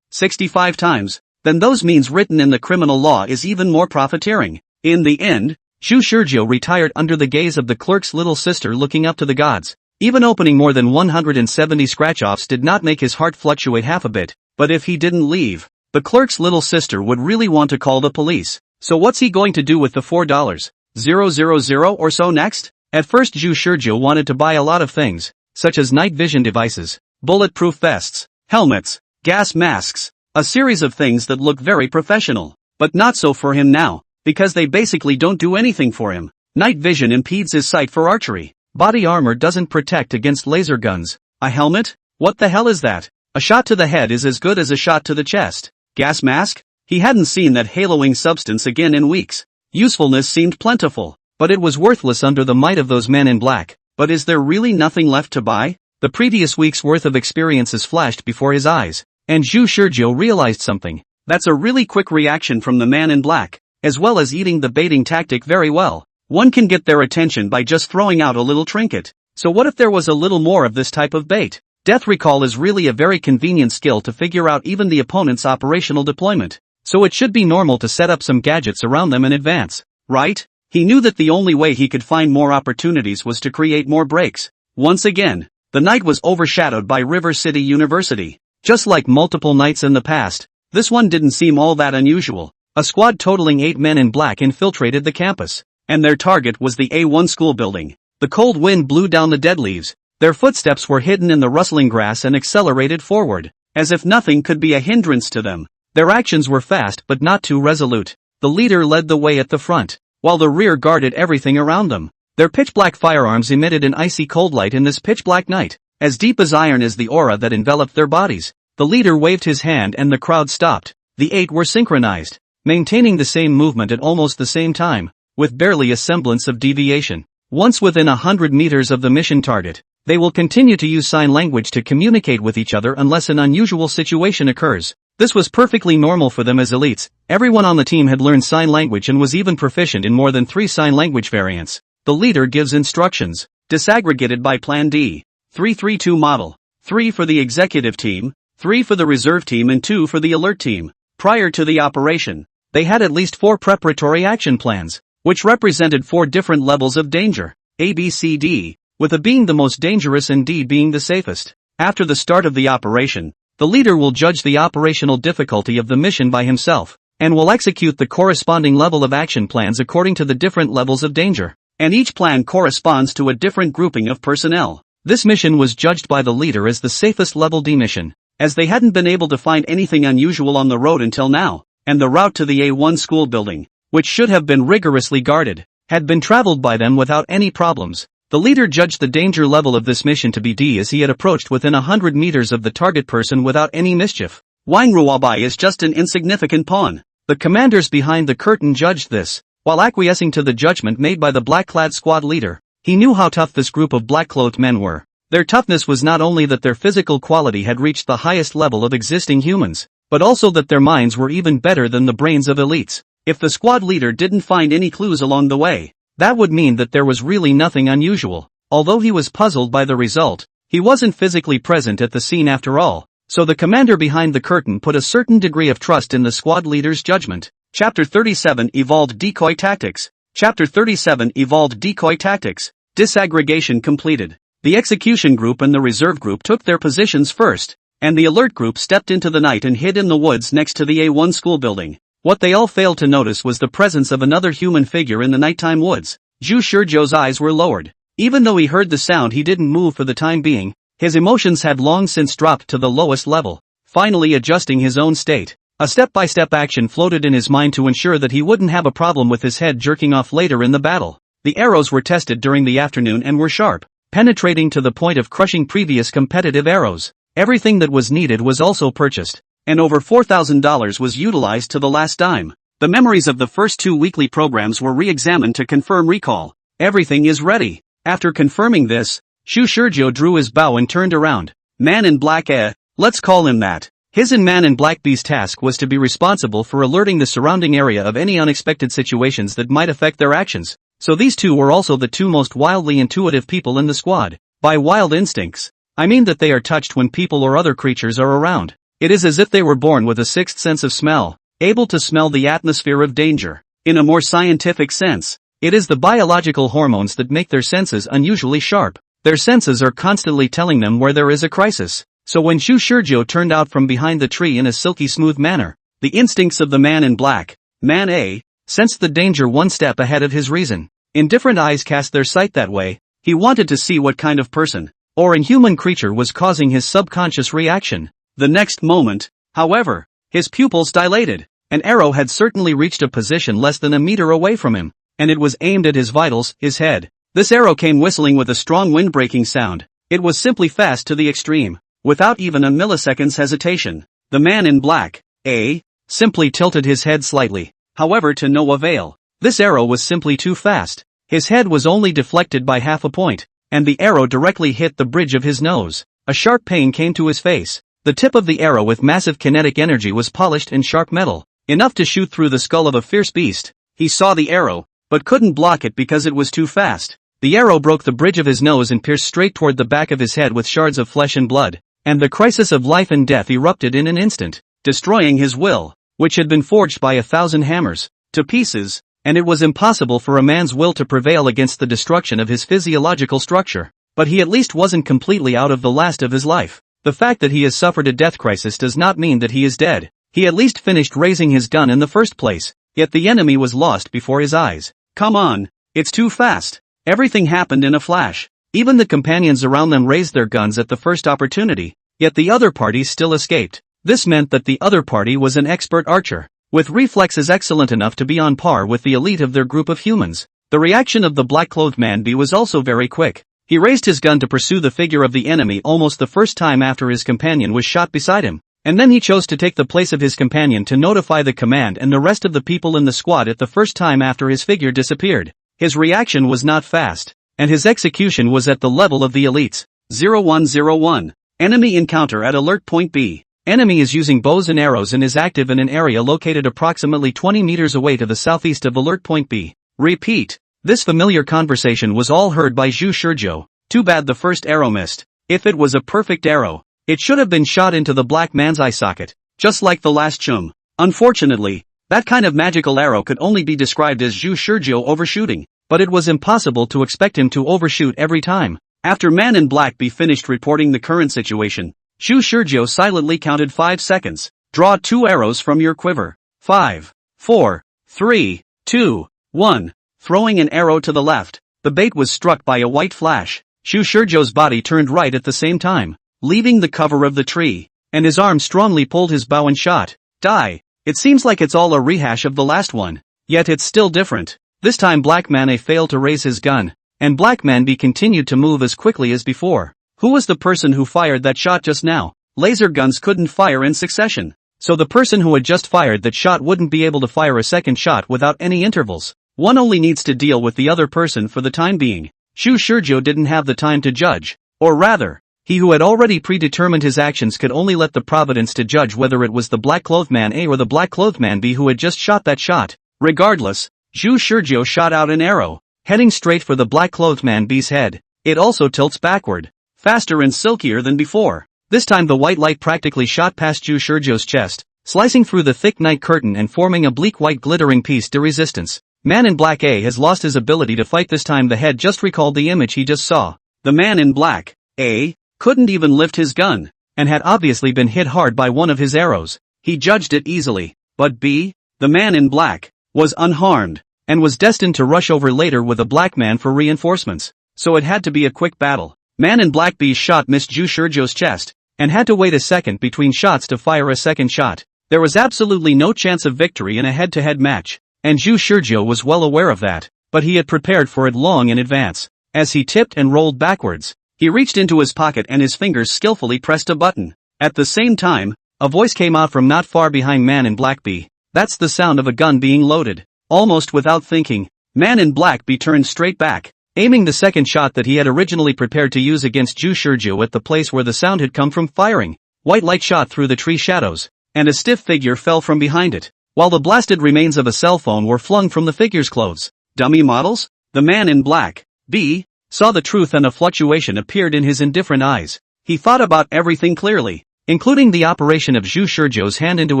65 times. Then those means written in the criminal law is even more profiteering. In the end, Zhu Shizhou retired under the gaze of the clerk's little sister looking up to the gods. Even opening more than 170 scratch-offs did not make his heart fluctuate half a bit, but if he didn't leave, the clerk's little sister would really want to call the police. So what's he going to do with the $4,000 or so next? At first Zhu Shizhou wanted to buy a lot of things, such as night vision devices, bulletproof vests, helmets, gas masks, a series of things that look very professional. But not so for him now, because they basically don't do anything for him. Night vision impedes his sight for archery. Body armor doesn't protect against laser guns. A helmet? What the hell is that? A shot to the head is as good as a shot to the chest. Gas mask? He hadn't seen that haloing substance again in weeks. Usefulness seemed plentiful, but it was worthless under the might of those men in black. But is there really nothing left to buy? The previous week's worth of experiences flashed before his eyes, and Zhu Shizhou realized something. That's a really quick reaction from the man in black, as well as eating the baiting tactic very well. One can get their attention by just throwing out a little trinket. So what if there was a little more of this type of bait? Death recall is really a very convenient skill to figure out even the opponent's operational deployment. So it should be normal to set up some gadgets around them in advance, right? He knew that the only way he could find more opportunities was to create more breaks. Once again, the night was overshadowed by River City University. Just like multiple nights in the past, this one didn't seem all that unusual. A squad totaling 8 men in black infiltrated the campus, and their target was the A1 school building. The cold wind blew down the dead leaves. Their footsteps were hidden in the rustling grass and accelerated forward, as if nothing could be a hindrance to them. Their actions were fast but not too resolute. The leader led the way at the front, while the rear guarded everything around them. Their pitch-black firearms emitted an icy cold light in this pitch-black night, as deep as iron as the aura that enveloped their bodies. The leader waved his hand and the crowd stopped. The 8 were synchronized, maintaining the same movement at almost the same time, with barely a semblance of deviation. Once within 100 meters of the mission target, they will continue to use sign language to communicate with each other unless an unusual situation occurs. This was perfectly normal for them as elites. Everyone on the team had learned sign language and was even proficient in more than 3 sign language variants. The leader gives instructions, disaggregated by Plan D. 332 model. 3 for the executive team, 3 for the reserve team and 2 for the alert team. Prior to the operation, they had at least 4 preparatory action plans, which represented 4 different levels of danger, A, B, C, D, with A being the most dangerous and D being the safest. After the start of the operation, the leader will judge the operational difficulty of the mission by himself, and will execute the corresponding level of action plans according to the different levels of danger. And each plan corresponds to a different grouping of personnel. This mission was judged by the leader as the safest level D mission, as they hadn't been able to find anything unusual on the road until now, and the route to the A1 school building, which should have been rigorously guarded, had been traveled by them without any problems. The leader judged the danger level of this mission to be D as he had approached within 100 meters of the target person without any mischief. Wang Ruobai is just an insignificant pawn. The commanders behind the curtain judged this, while acquiescing to the judgment made by the black-clad squad leader. He knew how tough this group of black-clothed men were. Their toughness was not only that their physical quality had reached the highest level of existing humans, but also that their minds were even better than the brains of elites. If the squad leader didn't find any clues along the way, that would mean that there was really nothing unusual. Although he was puzzled by the result, he wasn't physically present at the scene after all, so the commander behind the curtain put a certain degree of trust in the squad leader's judgment. Chapter 37 Evolved Decoy Tactics. Chapter 37 Evolved Decoy Tactics. Disaggregation completed. The execution group and the reserve group took their positions first, and the alert group stepped into the night and hid in the woods next to the A1 school building. What they all failed to notice was the presence of another human figure in the nighttime woods. Zhu Shizhou's eyes were lowered. Even though he heard the sound, he didn't move for the time being. His emotions had long since dropped to the lowest level, finally adjusting his own state. A step-by-step action floated in his mind to ensure that he wouldn't have a problem with his head jerking off later in the battle. The arrows were tested during the afternoon and were sharp, penetrating to the point of crushing previous competitive arrows. Everything that was needed was also purchased, and over $4,000 was utilized to the last dime. The memories of the first 2 weekly programs were re-examined to confirm recall. Everything is ready. After confirming this, Zhu Shizhou drew his bow and turned around. Man in black, let's call him that. His and Man in Black B's task was to be responsible for alerting the surrounding area of any unexpected situations that might affect their actions. So these two were also the two most wildly intuitive people in the squad. By wild instincts, I mean that they are touched when people or other creatures are around. It is as if they were born with a sixth sense of smell, able to smell the atmosphere of danger. In a more scientific sense, it is the biological hormones that make their senses unusually sharp. Their senses are constantly telling them where there is a crisis. So when Shu Shurjo turned out from behind the tree in a silky smooth manner, the instincts of the man in black, Man A, sensed the danger one step ahead of his reason. Indifferent eyes cast their sight that way. He wanted to see what kind of person, or inhuman creature was causing his subconscious reaction. The next moment, however, his pupils dilated. An arrow had certainly reached a position less than a meter away from him, and it was aimed at his vitals, his head. This arrow came whistling with a strong wind-breaking sound. It was simply fast to the extreme. Without even a millisecond's hesitation, the man in black, A, simply tilted his head slightly, however to no avail. This arrow was simply too fast. His head was only deflected by half a point, and the arrow directly hit the bridge of his nose. A sharp pain came to his face. The tip of the arrow with massive kinetic energy was polished in sharp metal, enough to shoot through the skull of a fierce beast. He saw the arrow, but couldn't block it because it was too fast. The arrow broke the bridge of his nose and pierced straight toward the back of his head with shards of flesh and blood, and the crisis of life and death erupted in an instant, destroying his will, which had been forged by 1,000 hammers, to pieces, and it was impossible for a man's will to prevail against the destruction of his physiological structure. But he at least wasn't completely out of the last of his life. The fact that he has suffered a death crisis does not mean that he is dead. He at least finished raising his gun in the first place, yet the enemy was lost before his eyes. Come on, it's too fast. Everything happened in a flash. Even the companions around them raised their guns at the first opportunity, yet the other party still escaped. This meant that the other party was an expert archer, with reflexes excellent enough to be on par with the elite of their group of humans. The reaction of the black-clothed man B was also very quick. He raised his gun to pursue the figure of the enemy almost the first time after his companion was shot beside him, and then he chose to take the place of his companion to notify the command and the rest of the people in the squad at the first time after his figure disappeared. His reaction was not fast, and his execution was at the level of the elites. 0101. Enemy encounter at alert point B. Enemy is using bows and arrows and is active in an area located approximately 20 meters away to the southeast of alert point B. Repeat. This familiar conversation was all heard by Zhu Shurjo. Too bad the first arrow missed. If it was a perfect arrow, it should have been shot into the black man's eye socket, just like the last chum. Unfortunately, that kind of magical arrow could only be described as Zhu Shurjo overshooting, but it was impossible to expect him to overshoot every time. After Man in Black B finished reporting the current situation, Zhu Shurjo silently counted 5 seconds. Draw 2 arrows from your quiver. 5, 4, 3, 2, 1. Throwing an arrow to the left, the bait was struck by a white flash. Zhu Shurjo's body turned right at the same time, leaving the cover of the tree, and his arm strongly pulled his bow and shot. Die. It seems like it's all a rehash of the last one, yet it's still different. This time Black Man A failed to raise his gun, and Black Man B continued to move as quickly as before. Who was the person who fired that shot just now? Laser guns couldn't fire in succession, so the person who had just fired that shot wouldn't be able to fire a second shot without any intervals. One only needs to deal with the other person for the time being. Zhu Shurjo didn't have the time to judge, or rather, he who had already predetermined his actions could only let the providence to judge whether it was the black-clothed man A or the black-clothed man B who had just shot that shot. Regardless, Zhu Shurjo shot out an arrow, heading straight for the black-clothed man B's head. It also tilts backward, faster and silkier than before. This time the white light practically shot past Zhu Shurjo's chest, slicing through the thick night curtain and forming a bleak white glittering piece de resistance. Man in Black A has lost his ability to fight this time. The head just recalled the image he just saw. The man in Black A couldn't even lift his gun, and had obviously been hit hard by one of his arrows. He judged it easily, but B, the man in black, was unharmed, and was destined to rush over later with a black man for reinforcements, so it had to be a quick battle. Man in Black B's shot missed Zhu Shurjo's chest, and had to wait a second between shots to fire a second shot. There was absolutely no chance of victory in a head-to-head match, and Zhu Shurjo was well aware of that, but he had prepared for it long in advance. As he tipped and rolled backwards, he reached into his pocket and his fingers skillfully pressed a button. At the same time, a voice came out from not far behind Man in Black B. That's the sound of a gun being loaded. Almost without thinking, Man in Black B turned straight back, aiming the second shot that he had originally prepared to use against Zhu Shurjo at the place where the sound had come from firing. white light shot through the tree shadows, and a stiff figure fell from behind it, while the blasted remains of a cell phone were flung from the figure's clothes. Dummy models? The man in black, B, saw the truth, and a fluctuation appeared in his indifferent eyes. He thought about everything clearly, including the operation of Zhu Shizhou's hand into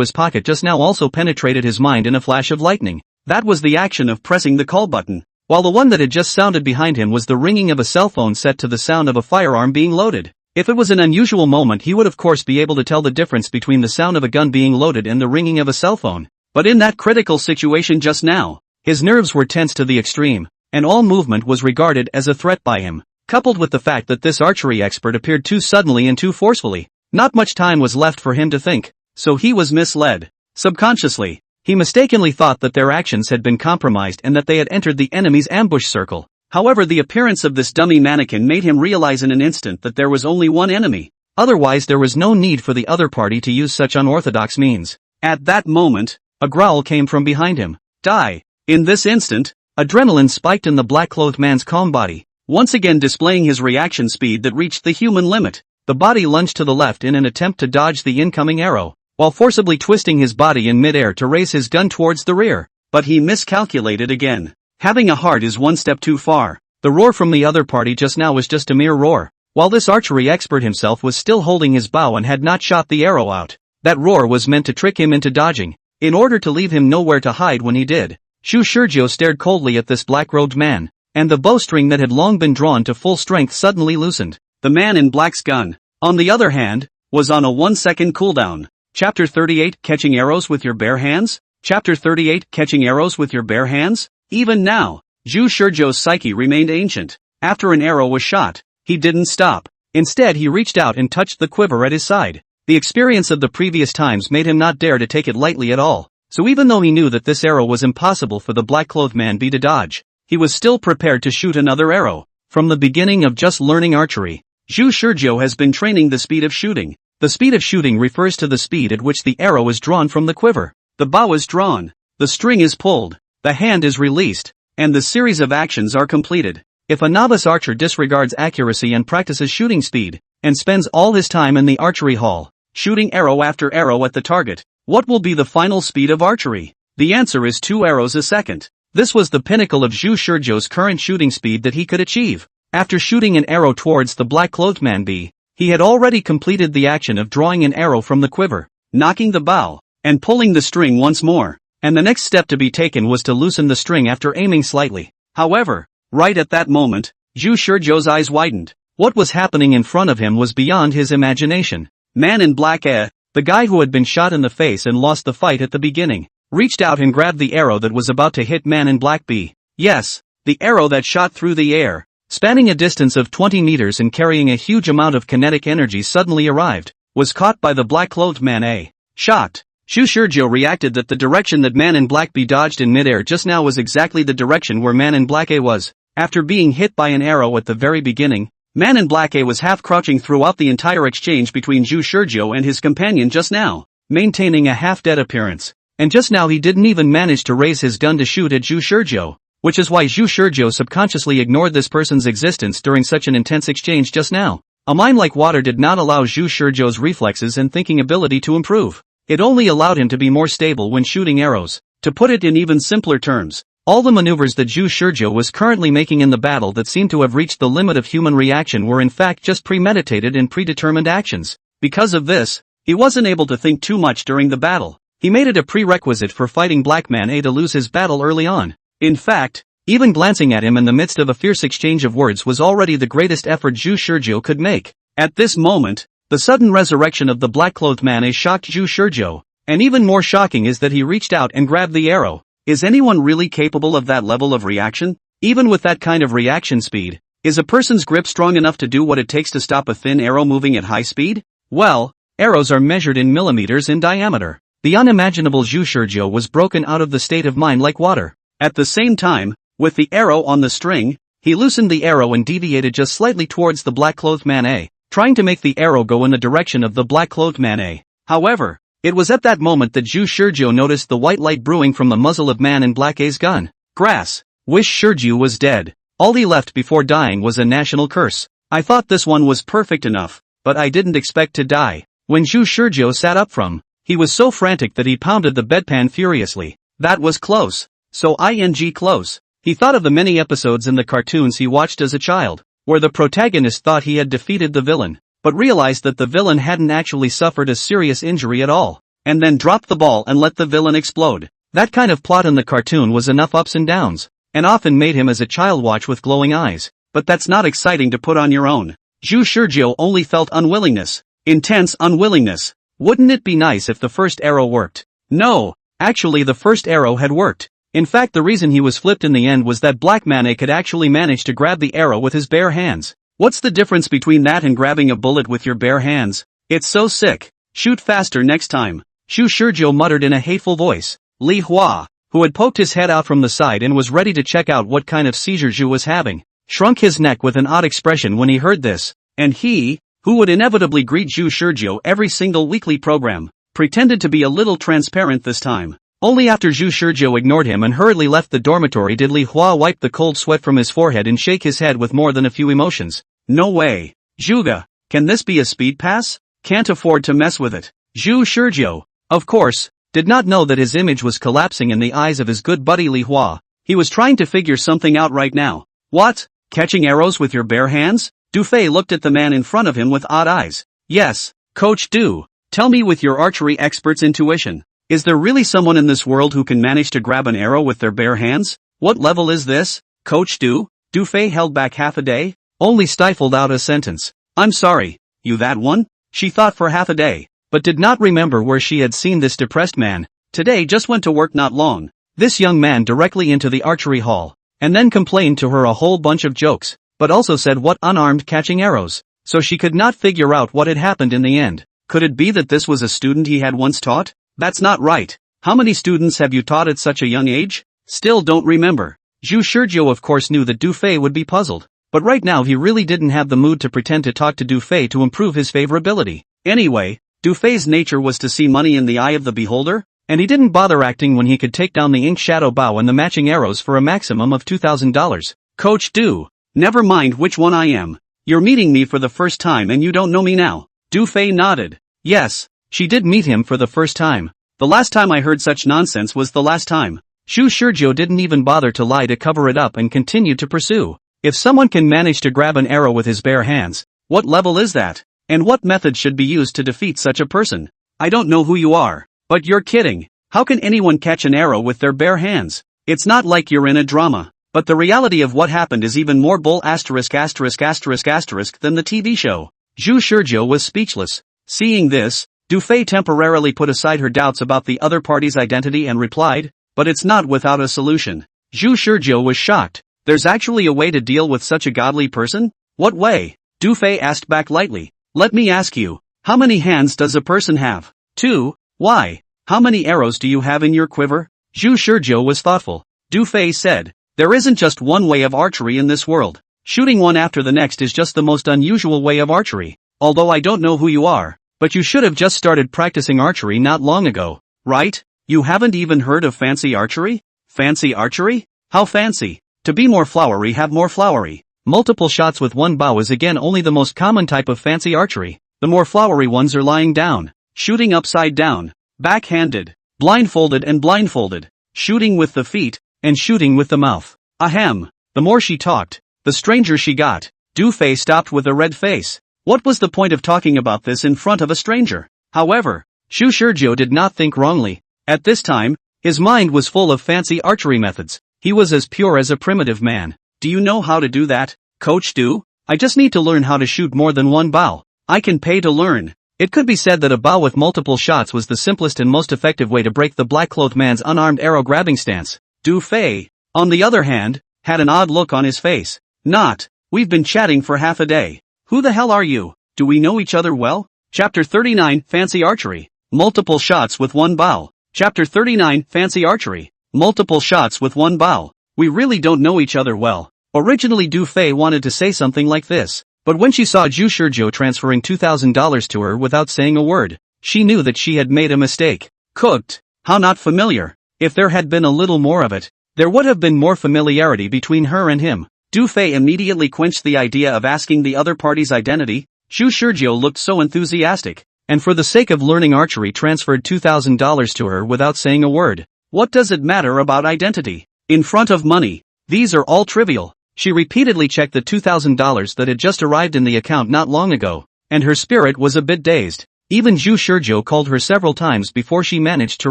his pocket just now also penetrated his mind in a flash of lightning. That was the action of pressing the call button, while the one that had just sounded behind him was the ringing of a cell phone set to the sound of a firearm being loaded. If it was an unusual moment, he would of course be able to tell the difference between the sound of a gun being loaded and the ringing of a cell phone. But in that critical situation just now, his nerves were tense to the extreme, and all movement was regarded as a threat by him. Coupled with the fact that this archery expert appeared too suddenly and too forcefully, not much time was left for him to think, so he was misled. Subconsciously, he mistakenly thought that their actions had been compromised and that they had entered the enemy's ambush circle. However, the appearance of this dummy mannequin made him realize in an instant that there was only one enemy. Otherwise, there was no need for the other party to use such unorthodox means. At that moment, a growl came from behind him. Die! In this instant, adrenaline spiked in the black-clothed man's calm body, once again displaying his reaction speed that reached the human limit. The body lunged to the left in an attempt to dodge the incoming arrow, while forcibly twisting his body in midair to raise his gun towards the rear. But he miscalculated again. Having a heart is one step too far. The roar from the other party just now was just a mere roar, while this archery expert himself was still holding his bow and had not shot the arrow out. That roar was meant to trick him into dodging, in order to leave him nowhere to hide when he did. Zhu Shizhou stared coldly at this black-robed man, and the bowstring that had long been drawn to full strength suddenly loosened. The man in black's gun, on the other hand, was on a 1-second cooldown. Chapter 38, Catching Arrows with Your Bare Hands? Chapter 38, Catching Arrows with Your Bare Hands? Even now, Zhu Shizhou's psyche remained ancient. After an arrow was shot, he didn't stop. Instead, he reached out and touched the quiver at his side. The experience of the previous times made him not dare to take it lightly at all. So even though he knew that this arrow was impossible for the black-clothed man to dodge, he was still prepared to shoot another arrow. From the beginning of just learning archery, Zhu Shizhou has been training the speed of shooting. The speed of shooting refers to the speed at which the arrow is drawn from the quiver. The bow is drawn, the string is pulled, the hand is released, and the series of actions are completed. If a novice archer disregards accuracy and practices shooting speed, and spends all his time in the archery hall, shooting arrow after arrow at the target, what will be the final speed of archery? The answer is 2 arrows a second. This was the pinnacle of Zhu Shizhou's current shooting speed that he could achieve. After shooting an arrow towards the black-clothed man B, he had already completed the action of drawing an arrow from the quiver, knocking the bow, and pulling the string once more. And the next step to be taken was to loosen the string after aiming slightly. However, right at that moment, Zhu Shizhou's eyes widened. What was happening in front of him was beyond his imagination. Man in black A, the guy who had been shot in the face and lost the fight at the beginning, reached out and grabbed the arrow that was about to hit Man in black B. Yes, the arrow that shot through the air, spanning a distance of 20 meters and carrying a huge amount of kinetic energy suddenly arrived, was caught by the black-clothed man A. Shocked, Zhu Shizhou reacted that the direction that Man in Black B dodged in midair just now was exactly the direction where Man in Black A was. After being hit by an arrow at the very beginning, Man in Black A was half-crouching throughout the entire exchange between Zhu Shizhou and his companion just now, maintaining a half-dead appearance. And just now he didn't even manage to raise his gun to shoot at Zhu Shizhou, which is why Zhu Shizhou subconsciously ignored this person's existence during such an intense exchange just now. A mind like water did not allow Zhu Shizhou's reflexes and thinking ability to improve. It only allowed him to be more stable when shooting arrows. To put it in even simpler terms, all the maneuvers that Zhu Shizhou was currently making in the battle that seemed to have reached the limit of human reaction were in fact just premeditated and predetermined actions. Because of this, he wasn't able to think too much during the battle. He made it a prerequisite for fighting Black Man A to lose his battle early on. In fact, even glancing at him in the midst of a fierce exchange of words was already the greatest effort Zhu Shizhou could make. At this moment, the sudden resurrection of the black-clothed man A shocked Zhu Shizhou, and even more shocking is that he reached out and grabbed the arrow. Is anyone really capable of that level of reaction? Even with that kind of reaction speed, is a person's grip strong enough to do what it takes to stop a thin arrow moving at high speed? Well, arrows are measured in millimeters in diameter. The unimaginable Zhu Shizhou was broken out of the state of mind like water. At the same time, with the arrow on the string, he loosened the arrow and deviated just slightly towards the black-clothed man A, trying to make the arrow go in the direction of the black-clothed man A. However, it was at that moment that Zhu Shizhou noticed the white light brewing from the muzzle of Man in Black A's gun. Grass. Wish Shizhou was dead. All he left before dying was a national curse. I thought this one was perfect enough, but I didn't expect to die. When Zhu Shizhou sat up from, he was so frantic that he pounded the bedpan furiously. That was close. So close. He thought of the many episodes in the cartoons he watched as a child, where the protagonist thought he had defeated the villain, but realized that the villain hadn't actually suffered a serious injury at all, and then dropped the ball and let the villain explode. That kind of plot in the cartoon was enough ups and downs, and often made him as a child watch with glowing eyes, but that's not exciting to put on your own. Zhu Shizhou only felt unwillingness. Intense unwillingness. Wouldn't it be nice if the first arrow worked? No, actually the first arrow had worked. In fact, the reason he was flipped in the end was that Black Mane could actually manage to grab the arrow with his bare hands. What's the difference between that and grabbing a bullet with your bare hands? It's so sick. Shoot faster next time. Zhu Shizhou muttered in a hateful voice. Li Hua, who had poked his head out from the side and was ready to check out what kind of seizure Zhu was having, shrunk his neck with an odd expression when he heard this, and he, who would inevitably greet Zhu Shizhou every single weekly program, pretended to be a little transparent this time. Only after Zhu Shizhou ignored him and hurriedly left the dormitory did Li Hua wipe the cold sweat from his forehead and shake his head with more than a few emotions. No way. Zhuge, can this be a speed pass? Can't afford to mess with it. Zhu Shizhou, of course, did not know that his image was collapsing in the eyes of his good buddy Li Hua. He was trying to figure something out right now. What? Catching arrows with your bare hands? Du Fei looked at the man in front of him with odd eyes. Yes, Coach Du. Tell me with your archery expert's intuition. Is there really someone in this world who can manage to grab an arrow with their bare hands? What level is this, Coach Du? Du Fei held back half a day, only stifled out a sentence. I'm sorry, you that one? She thought for half a day, but did not remember where she had seen this depressed man. Today just went to work not long. This young man directly into the archery hall, and then complained to her a whole bunch of jokes, but also said what unarmed catching arrows, so she could not figure out what had happened in the end. Could it be that this was a student he had once taught? That's not right. How many students have you taught at such a young age? Still don't remember. Zhu Shizhou of course knew that Du Fei would be puzzled, but right now he really didn't have the mood to pretend to talk to Du Fei to improve his favorability. Anyway, Du Fei's nature was to see money in the eye of the beholder, and he didn't bother acting when he could take down the ink shadow bow and the matching arrows for a maximum of $2,000. Coach Du, never mind which one I am. You're meeting me for the first time and you don't know me now. Du Fei nodded. Yes, she did meet him for the first time. The last time I heard such nonsense was the last time. Zhu Shizhou didn't even bother to lie to cover it up and continued to pursue. If someone can manage to grab an arrow with his bare hands, what level is that? And what method should be used to defeat such a person? I don't know who you are, but you're kidding. How can anyone catch an arrow with their bare hands? It's not like you're in a drama. But the reality of what happened is even more bull than the TV show. Zhu Shizhou was speechless. Seeing this, Du Fei temporarily put aside her doubts about the other party's identity and replied, but it's not without a solution. Zhu Shizhou was shocked. There's actually a way to deal with such a godly person? What way? Du Fei asked back lightly. Let me ask you, how many hands does a person have? 2. Why? How many arrows do you have in your quiver? Zhu Shizhou was thoughtful. Du Fei said, there isn't just one way of archery in this world. Shooting one after the next is just the most unusual way of archery. Although I don't know who you are, but you should have just started practicing archery not long ago, right? You haven't even heard of fancy archery? Fancy archery? How fancy? To be more flowery, have more flowery. Multiple shots with one bow is again only the most common type of fancy archery. The more flowery ones are lying down, shooting upside down, backhanded, blindfolded and blindfolded, shooting with the feet, and shooting with the mouth. Ahem. The more she talked, the stranger she got. Du Fei stopped with a red face. What was the point of talking about this in front of a stranger? However, Zhu Shizhou did not think wrongly. At this time, his mind was full of fancy archery methods. He was as pure as a primitive man. Do you know how to do that, Coach Du? I just need to learn how to shoot more than one bow. I can pay to learn. It could be said that a bow with multiple shots was the simplest and most effective way to break the black-clothed man's unarmed arrow-grabbing stance. Du Fei, on the other hand, had an odd look on his face. Not. We've been chatting for half a day. Who the hell are you? Do we know each other well? Chapter 39, Fancy Archery. Multiple shots with one bow. Chapter 39, Fancy Archery. Multiple shots with one bow. We really don't know each other well. Originally Du Fei wanted to say something like this, but when she saw Zhu Shizhou transferring $2,000 to her without saying a word, she knew that she had made a mistake. Cooked. How not familiar. If there had been a little more of it, there would have been more familiarity between her and him. Du Fei immediately quenched the idea of asking the other party's identity. Zhu Shizhou looked so enthusiastic. and for the sake of learning archery transferred $2,000 to her without saying a word. What does it matter about identity? In front of money, these are all trivial. She repeatedly checked the $2,000 that had just arrived in the account not long ago, and her spirit was a bit dazed. Even Zhu Shizhou called her several times before she managed to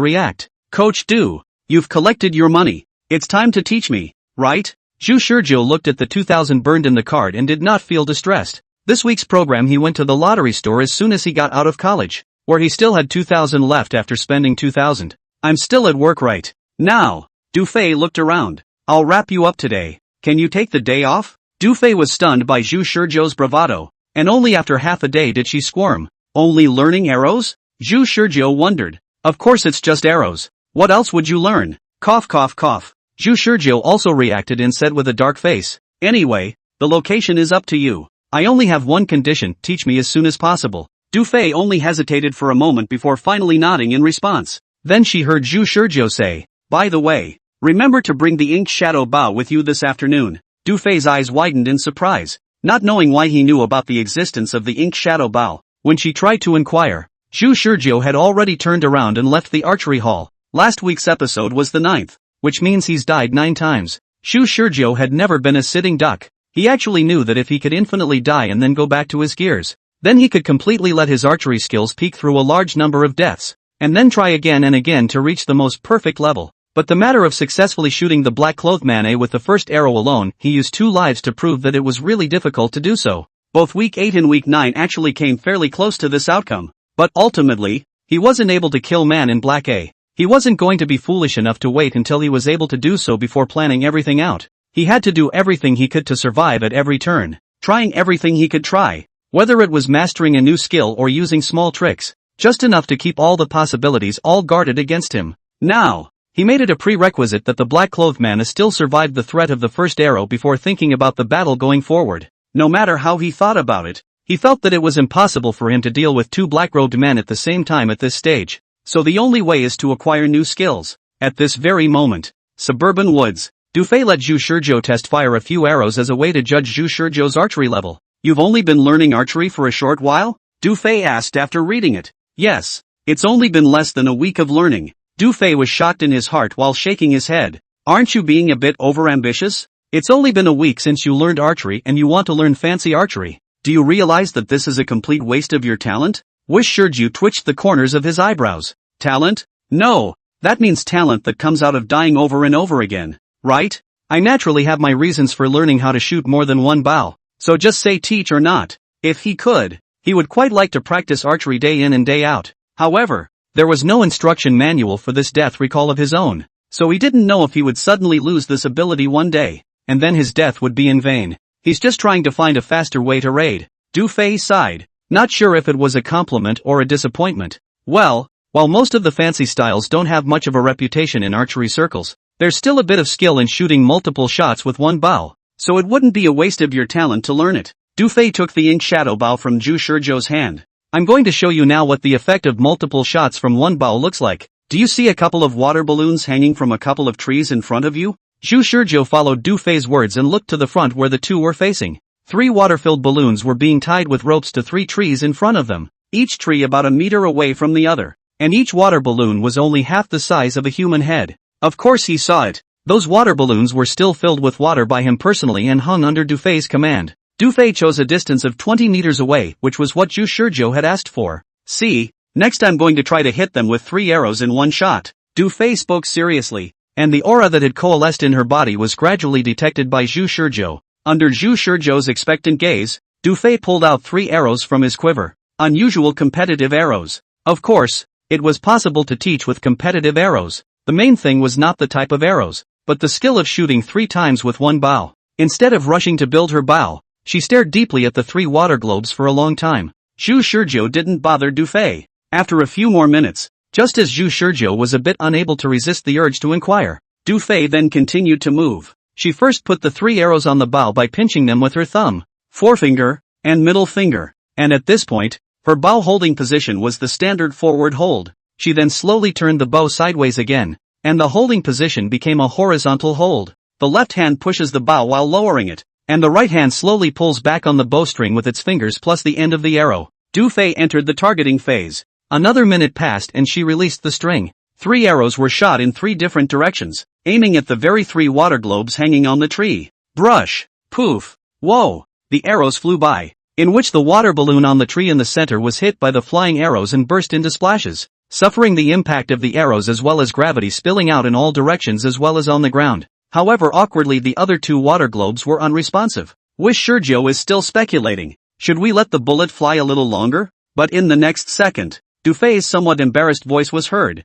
react. Coach Du, you've collected your money. It's time to teach me, right? Zhu Shizhou looked at the 2,000 burned in the card and did not feel distressed. This week's program he went to the lottery store as soon as he got out of college, where he still had 2,000 left after spending 2,000. I'm still at work right now. Du Fei looked around. I'll wrap you up today. Can you take the day off? Du Fei was stunned by Zhu Shizhou's bravado, and only after half a day did she squirm. Only learning arrows? Zhu Shizhou wondered. Of course it's just arrows. What else would you learn? Cough cough cough. Zhu Shizhou also reacted and said with a dark face. Anyway, the location is up to you. I only have one condition, teach me as soon as possible. Du Fei only hesitated for a moment before finally nodding in response. Then she heard Zhu Shizhou say, by the way, remember to bring the ink shadow bow with you this afternoon. Du Fei's eyes widened in surprise, not knowing why he knew about the existence of the ink shadow bow. When she tried to inquire, Zhu Shizhou had already turned around and left the archery hall. Last week's episode was the 9th, which means he's died 9 times. Zhu Shizhou had never been a sitting duck. He actually knew that if he could infinitely die and then go back to his gears, then he could completely let his archery skills peak through a large number of deaths, and then try again and again to reach the most perfect level. But the matter of successfully shooting the black-clothed man with the first arrow alone, he used 2 lives to prove that it was really difficult to do so. Both week 8 and week 9 actually came fairly close to this outcome. But ultimately, he wasn't able to kill man in black A. He wasn't going to be foolish enough to wait until he was able to do so before planning everything out. He had to do everything he could to survive at every turn, trying everything he could try, whether it was mastering a new skill or using small tricks, just enough to keep all the possibilities all guarded against him. Now, he made it a prerequisite that the black-clothed man still survived the threat of the first arrow before thinking about the battle going forward. No matter how he thought about it, he felt that it was impossible for him to deal with 2 black-robed men at the same time at this stage. So the only way is to acquire new skills. At this very moment, suburban woods, Du Fei let Zhu Shizhou test fire a few arrows as a way to judge Zhu Shizhou's archery level. You've only been learning archery for a short while? Du Fei asked after reading it. Yes, it's only been less than a week of learning. Du Fei was shocked in his heart while shaking his head. Aren't you being a bit overambitious? It's only been a week since you learned archery and you want to learn fancy archery. Do you realize that this is a complete waste of your talent? Wu Shizhou twitched the corners of his eyebrows. Talent? No, that means talent that comes out of dying over and over again, right? I naturally have my reasons for learning how to shoot more than one bow, so just say teach or not. If he could, he would quite like to practice archery day in and day out. However, there was no instruction manual for this death recall of his own, so he didn't know if he would suddenly lose this ability one day, and then his death would be in vain. He's just trying to find a faster way to raid. Du Fei sighed, not sure if it was a compliment or a disappointment. Well, while most of the fancy styles don't have much of a reputation in archery circles, there's still a bit of skill in shooting multiple shots with one bow, so it wouldn't be a waste of your talent to learn it. Du Fei took the ink shadow bow from Zhu Shizhou's hand. I'm going to show you now what the effect of multiple shots from one bow looks like. Do you see a couple of water balloons hanging from a couple of trees in front of you? Zhu Shizhou followed Du Fei's words and looked to the front where the two were facing. 3 water-filled balloons were being tied with ropes to 3 trees in front of them, each tree about a meter away from the other, and each water balloon was only half the size of a human head. Of course he saw it. Those water balloons were still filled with water by him personally and hung under Du Fei's command. Du Fei chose a distance of 20 meters away, which was what Zhu Shizhou had asked for. See, next I'm going to try to hit them with 3 arrows in one shot. Du Fei spoke seriously, and the aura that had coalesced in her body was gradually detected by Zhu Shizhou. Under Zhu Shizhou's expectant gaze, Du Fei pulled out 3 arrows from his quiver. Unusual competitive arrows. Of course, it was possible to teach with competitive arrows. The main thing was not the type of arrows, but the skill of shooting 3 times with one bow. Instead of rushing to build her bow, she stared deeply at the 3 water globes for a long time. Zhu Shizhou didn't bother Du Fei. After a few more minutes, just as Zhu Shizhou was a bit unable to resist the urge to inquire, Du Fei then continued to move. She first put the 3 arrows on the bow by pinching them with her thumb, forefinger, and middle finger, and at this point, her bow holding position was the standard forward hold. She then slowly turned the bow sideways again, and the holding position became a horizontal hold. The left hand pushes the bow while lowering it, and the right hand slowly pulls back on the bowstring with its fingers plus the end of the arrow. Du Fei entered the targeting phase. Another minute passed and she released the string. 3 arrows were shot in 3 different directions, aiming at the very 3 water globes hanging on the tree. Brush. Poof. Whoa. The arrows flew by, in which the water balloon on the tree in the center was hit by the flying arrows and burst into splashes, suffering the impact of the arrows as well as gravity spilling out in all directions as well as on the ground. However, awkwardly the other 2 water globes were unresponsive. Wish Sergio is still speculating. Should we let the bullet fly a little longer? But in the next second, Du Fei's somewhat embarrassed voice was heard.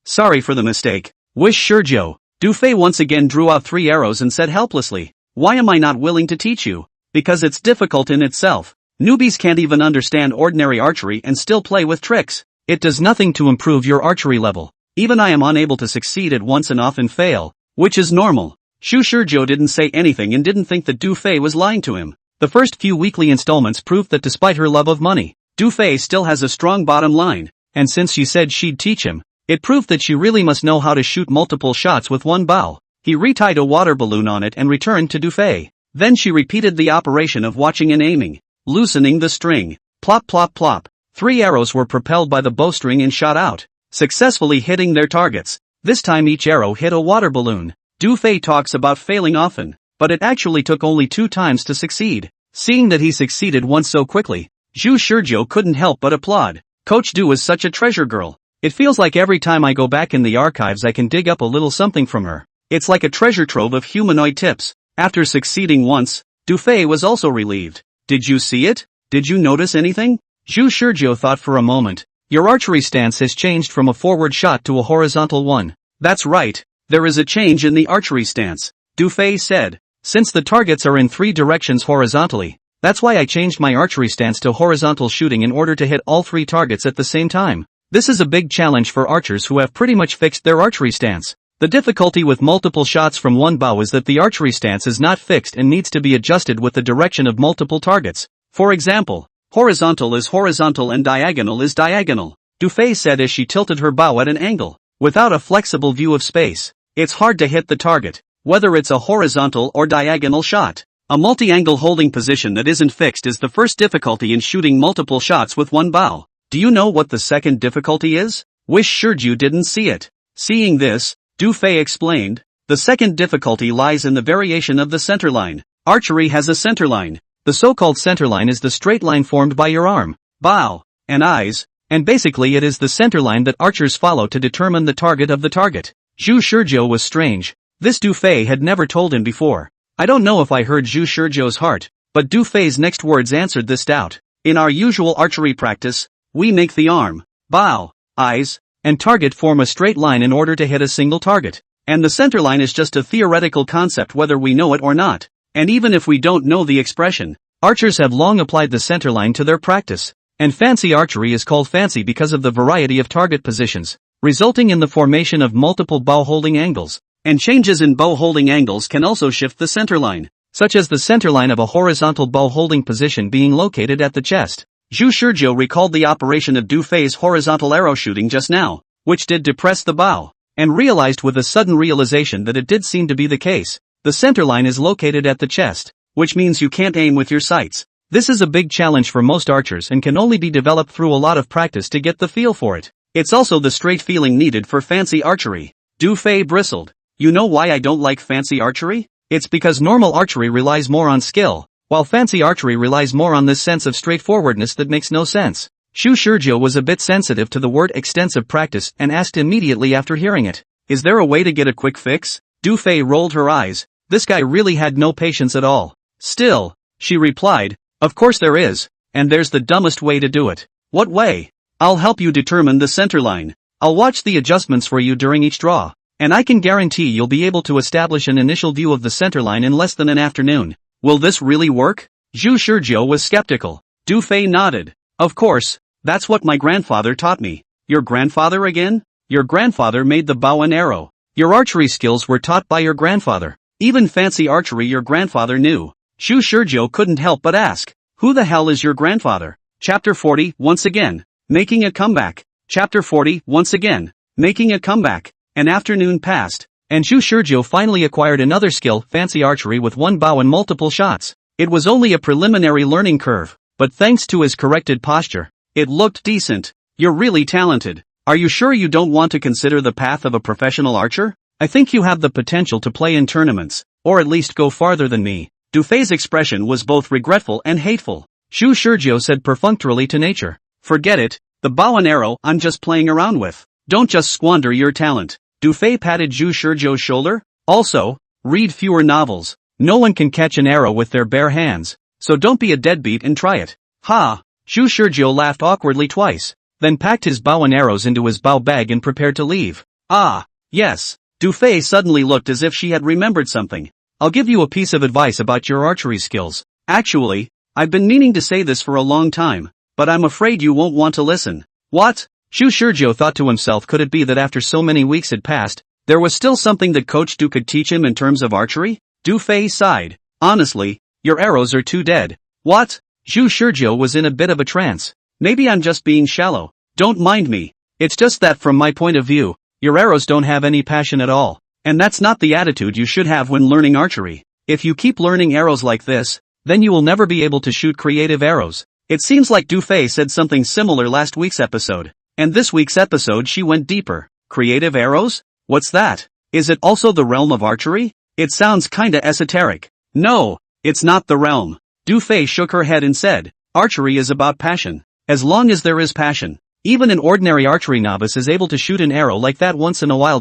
Sorry for the mistake. Wish Sergio. Du Fei once again drew out 3 arrows and said helplessly, why am I not willing to teach you? Because it's difficult in itself. Newbies can't even understand ordinary archery and still play with tricks. It does nothing to improve your archery level. Even I am unable to succeed at once and often fail, which is normal. Shu Sergio didn't say anything and didn't think that Du Fei was lying to him. The first few weekly installments proved that despite her love of money, Du Fei still has a strong bottom line, and since she said she'd teach him, it proved that she really must know how to shoot multiple shots with one bow. He retied a water balloon on it and returned to Du Fei. Then she repeated the operation of watching and aiming, loosening the string. Plop plop plop. 3 arrows were propelled by the bowstring and shot out, successfully hitting their targets. This time each arrow hit a water balloon. Du Fei talks about failing often, but it actually took only 2 times to succeed. Seeing that he succeeded once so quickly, Zhu Shizhou couldn't help but applaud. Coach Du is such a treasure girl. It feels like every time I go back in the archives I can dig up a little something from her. It's like a treasure trove of humanoid tips. After succeeding once, Du Fei was also relieved. Did you see it? Did you notice anything? Zhu Shizhou thought for a moment. Your archery stance has changed from a forward shot to a horizontal one. That's right. There is a change in the archery stance, Du Fei said. Since the targets are in 3 directions horizontally, that's why I changed my archery stance to horizontal shooting in order to hit all 3 targets at the same time. This is a big challenge for archers who have pretty much fixed their archery stance. The difficulty with multiple shots from one bow is that the archery stance is not fixed and needs to be adjusted with the direction of multiple targets. For example, horizontal is horizontal and diagonal is diagonal, Du Fei said as she tilted her bow at an angle. Without a flexible view of space, it's hard to hit the target, whether it's a horizontal or diagonal shot. A multi-angle holding position that isn't fixed is the first difficulty in shooting multiple shots with one bow. Do you know what the second difficulty is? Wish Shizhou didn't see it. Seeing this, Du Fei explained, the second difficulty lies in the variation of the centerline. Archery has a centerline. The so-called centerline is the straight line formed by your arm, bow, and eyes, and basically it is the centerline that archers follow to determine the target of the target. Zhu Shizhou was strange. This Du Fei had never told him before. I don't know if I heard Zhu Shizhou's heart, but Du Fei's next words answered this doubt. In our usual archery practice, we make the arm, bow, eyes, and target form a straight line in order to hit a single target. And the centerline is just a theoretical concept whether we know it or not. And even if we don't know the expression, archers have long applied the centerline to their practice. And fancy archery is called fancy because of the variety of target positions, resulting in the formation of multiple bow holding angles. And changes in bow holding angles can also shift the centerline, such as the centerline of a horizontal bow holding position being located at the chest. Zhu Shizhou recalled the operation of Du Fei's horizontal arrow shooting just now, which did depress the bow, and realized with a sudden realization that it did seem to be the case. The centerline is located at the chest, which means you can't aim with your sights. This is a big challenge for most archers and can only be developed through a lot of practice to get the feel for it. It's also the straight feeling needed for fancy archery. Du Fei bristled. You know why I don't like fancy archery? It's because normal archery relies more on skill, while fancy archery relies more on this sense of straightforwardness that makes no sense. Zhu Shizhou was a bit sensitive to the word extensive practice and asked immediately after hearing it, is there a way to get a quick fix? Du Fei rolled her eyes. This guy really had no patience at all. Still, she replied, of course there is, and there's the dumbest way to do it. What way? I'll help you determine the centerline. I'll watch the adjustments for you during each draw, and I can guarantee you'll be able to establish an initial view of the centerline in less than an afternoon. Will this really work? Zhu Shizhou was skeptical. Du Fei nodded. Of course, that's what my grandfather taught me. Your grandfather again? Your grandfather made the bow and arrow. Your archery skills were taught by your grandfather. Even fancy archery your grandfather knew. Zhu Shizhou couldn't help but ask, who the hell is your grandfather? Chapter 40, once again, making a comeback. Chapter 40, once again, making a comeback. An afternoon passed, and Zhu Shizhou finally acquired another skill, fancy archery with one bow and multiple shots. It was only a preliminary learning curve. but thanks to his corrected posture, it looked decent. You're really talented. Are you sure you don't want to consider the path of a professional archer? I think you have the potential to play in tournaments, or at least go farther than me. Du Fei's expression was both regretful and hateful. Zhu Shizhou said perfunctorily to nature. Forget it, the bow and arrow I'm just playing around with. Don't just squander your talent. Du Fei patted Zhu Shizhou's shoulder. Also, read fewer novels. No one can catch an arrow with their bare hands, so don't be a deadbeat and try it. Ha! Zhu Shizhou laughed awkwardly twice, then packed his bow and arrows into his bow bag and prepared to leave. Ah, yes. Du Fei suddenly looked as if she had remembered something. I'll give you a piece of advice about your archery skills. Actually, I've been meaning to say this for a long time, but I'm afraid you won't want to listen. What? Zhu Shizhou thought to himself, could it be that after so many weeks had passed, there was still something that Coach Du could teach him in terms of archery? Du Fei sighed. Honestly, your arrows are too dead. What? Zhu Shizhou was in a bit of a trance. Maybe I'm just being shallow. Don't mind me. It's just that from my point of view, your arrows don't have any passion at all. And that's not the attitude you should have when learning archery. If you keep learning arrows like this, then you will never be able to shoot creative arrows. It seems like Du Fei said something similar last week's episode. And this week's episode she went deeper. Creative arrows? What's that? Is it also the realm of archery? It sounds kinda esoteric. No, it's not the realm. Du Fei shook her head and said, archery is about passion. As long as there is passion, even an ordinary archery novice is able to shoot an arrow like that once in a while.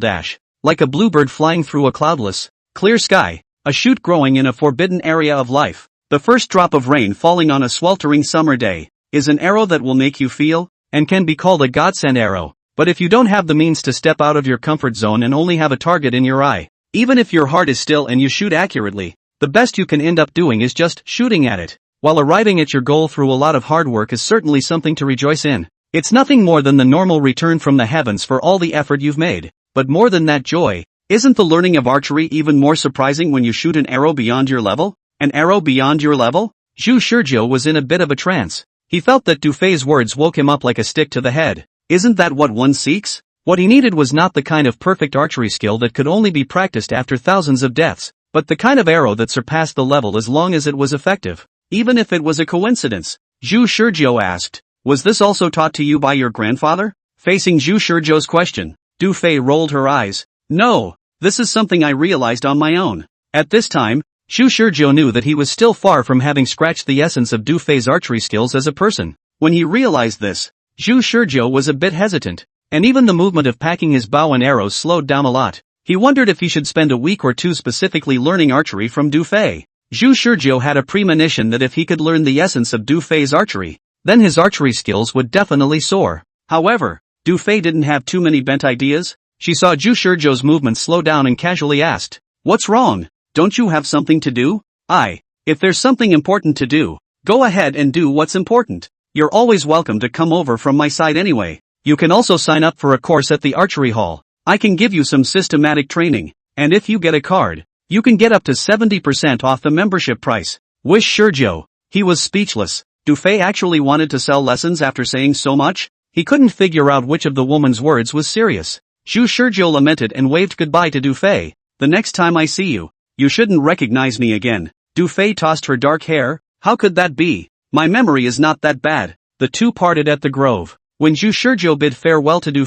Like a bluebird flying through a cloudless, clear sky, a shoot growing in a forbidden area of life, the first drop of rain falling on a sweltering summer day, is an arrow that will make you feel, and can be called a godsend arrow. But if you don't have the means to step out of your comfort zone and only have a target in your eye, even if your heart is still and you shoot accurately, the best you can end up doing is just shooting at it. While arriving at your goal through a lot of hard work is certainly something to rejoice in, it's nothing more than the normal return from the heavens for all the effort you've made. But more than that joy, isn't the learning of archery even more surprising when you shoot an arrow beyond your level? An arrow beyond your level? Zhu Shizhou was in a bit of a trance. He felt that Du Fei's words woke him up like a stick to the head. Isn't that what one seeks? What he needed was not the kind of perfect archery skill that could only be practiced after thousands of deaths, but the kind of arrow that surpassed the level as long as it was effective, even if it was a coincidence. Zhu Shizhou asked, was this also taught to you by your grandfather? Facing Zhu Shizhou's question, Du Fei rolled her eyes. No, this is something I realized on my own. At this time, Zhu Shizhou knew that he was still far from having scratched the essence of Du Fei's archery skills as a person. When he realized this, Zhu Shizhou was a bit hesitant, and even the movement of packing his bow and arrows slowed down a lot. He wondered if he should spend a week or two specifically learning archery from Du Fei. Zhu Shizhou had a premonition that if he could learn the essence of Du Fei's archery, then his archery skills would definitely soar. However, Du Fei didn't have too many bent ideas. She saw Zhu Shizhou's movements slow down and casually asked, what's wrong? Don't you have something to do? If there's something important to do, go ahead and do what's important. You're always welcome to come over from my side anyway. You can also sign up for a course at the archery hall. I can give you some systematic training, and if you get a card, you can get up to 70% off the membership price. Wish Shizhou. He was speechless. Du Fei actually wanted to sell lessons after saying so much? He couldn't figure out which of the woman's words was serious. Zhu Shizhou lamented and waved goodbye to Du Fei. The next time I see you, you shouldn't recognize me again. Du Fei tossed her dark hair. How could that be? My memory is not that bad. The two parted at the grove. When Zhu Shizhou bid farewell to Du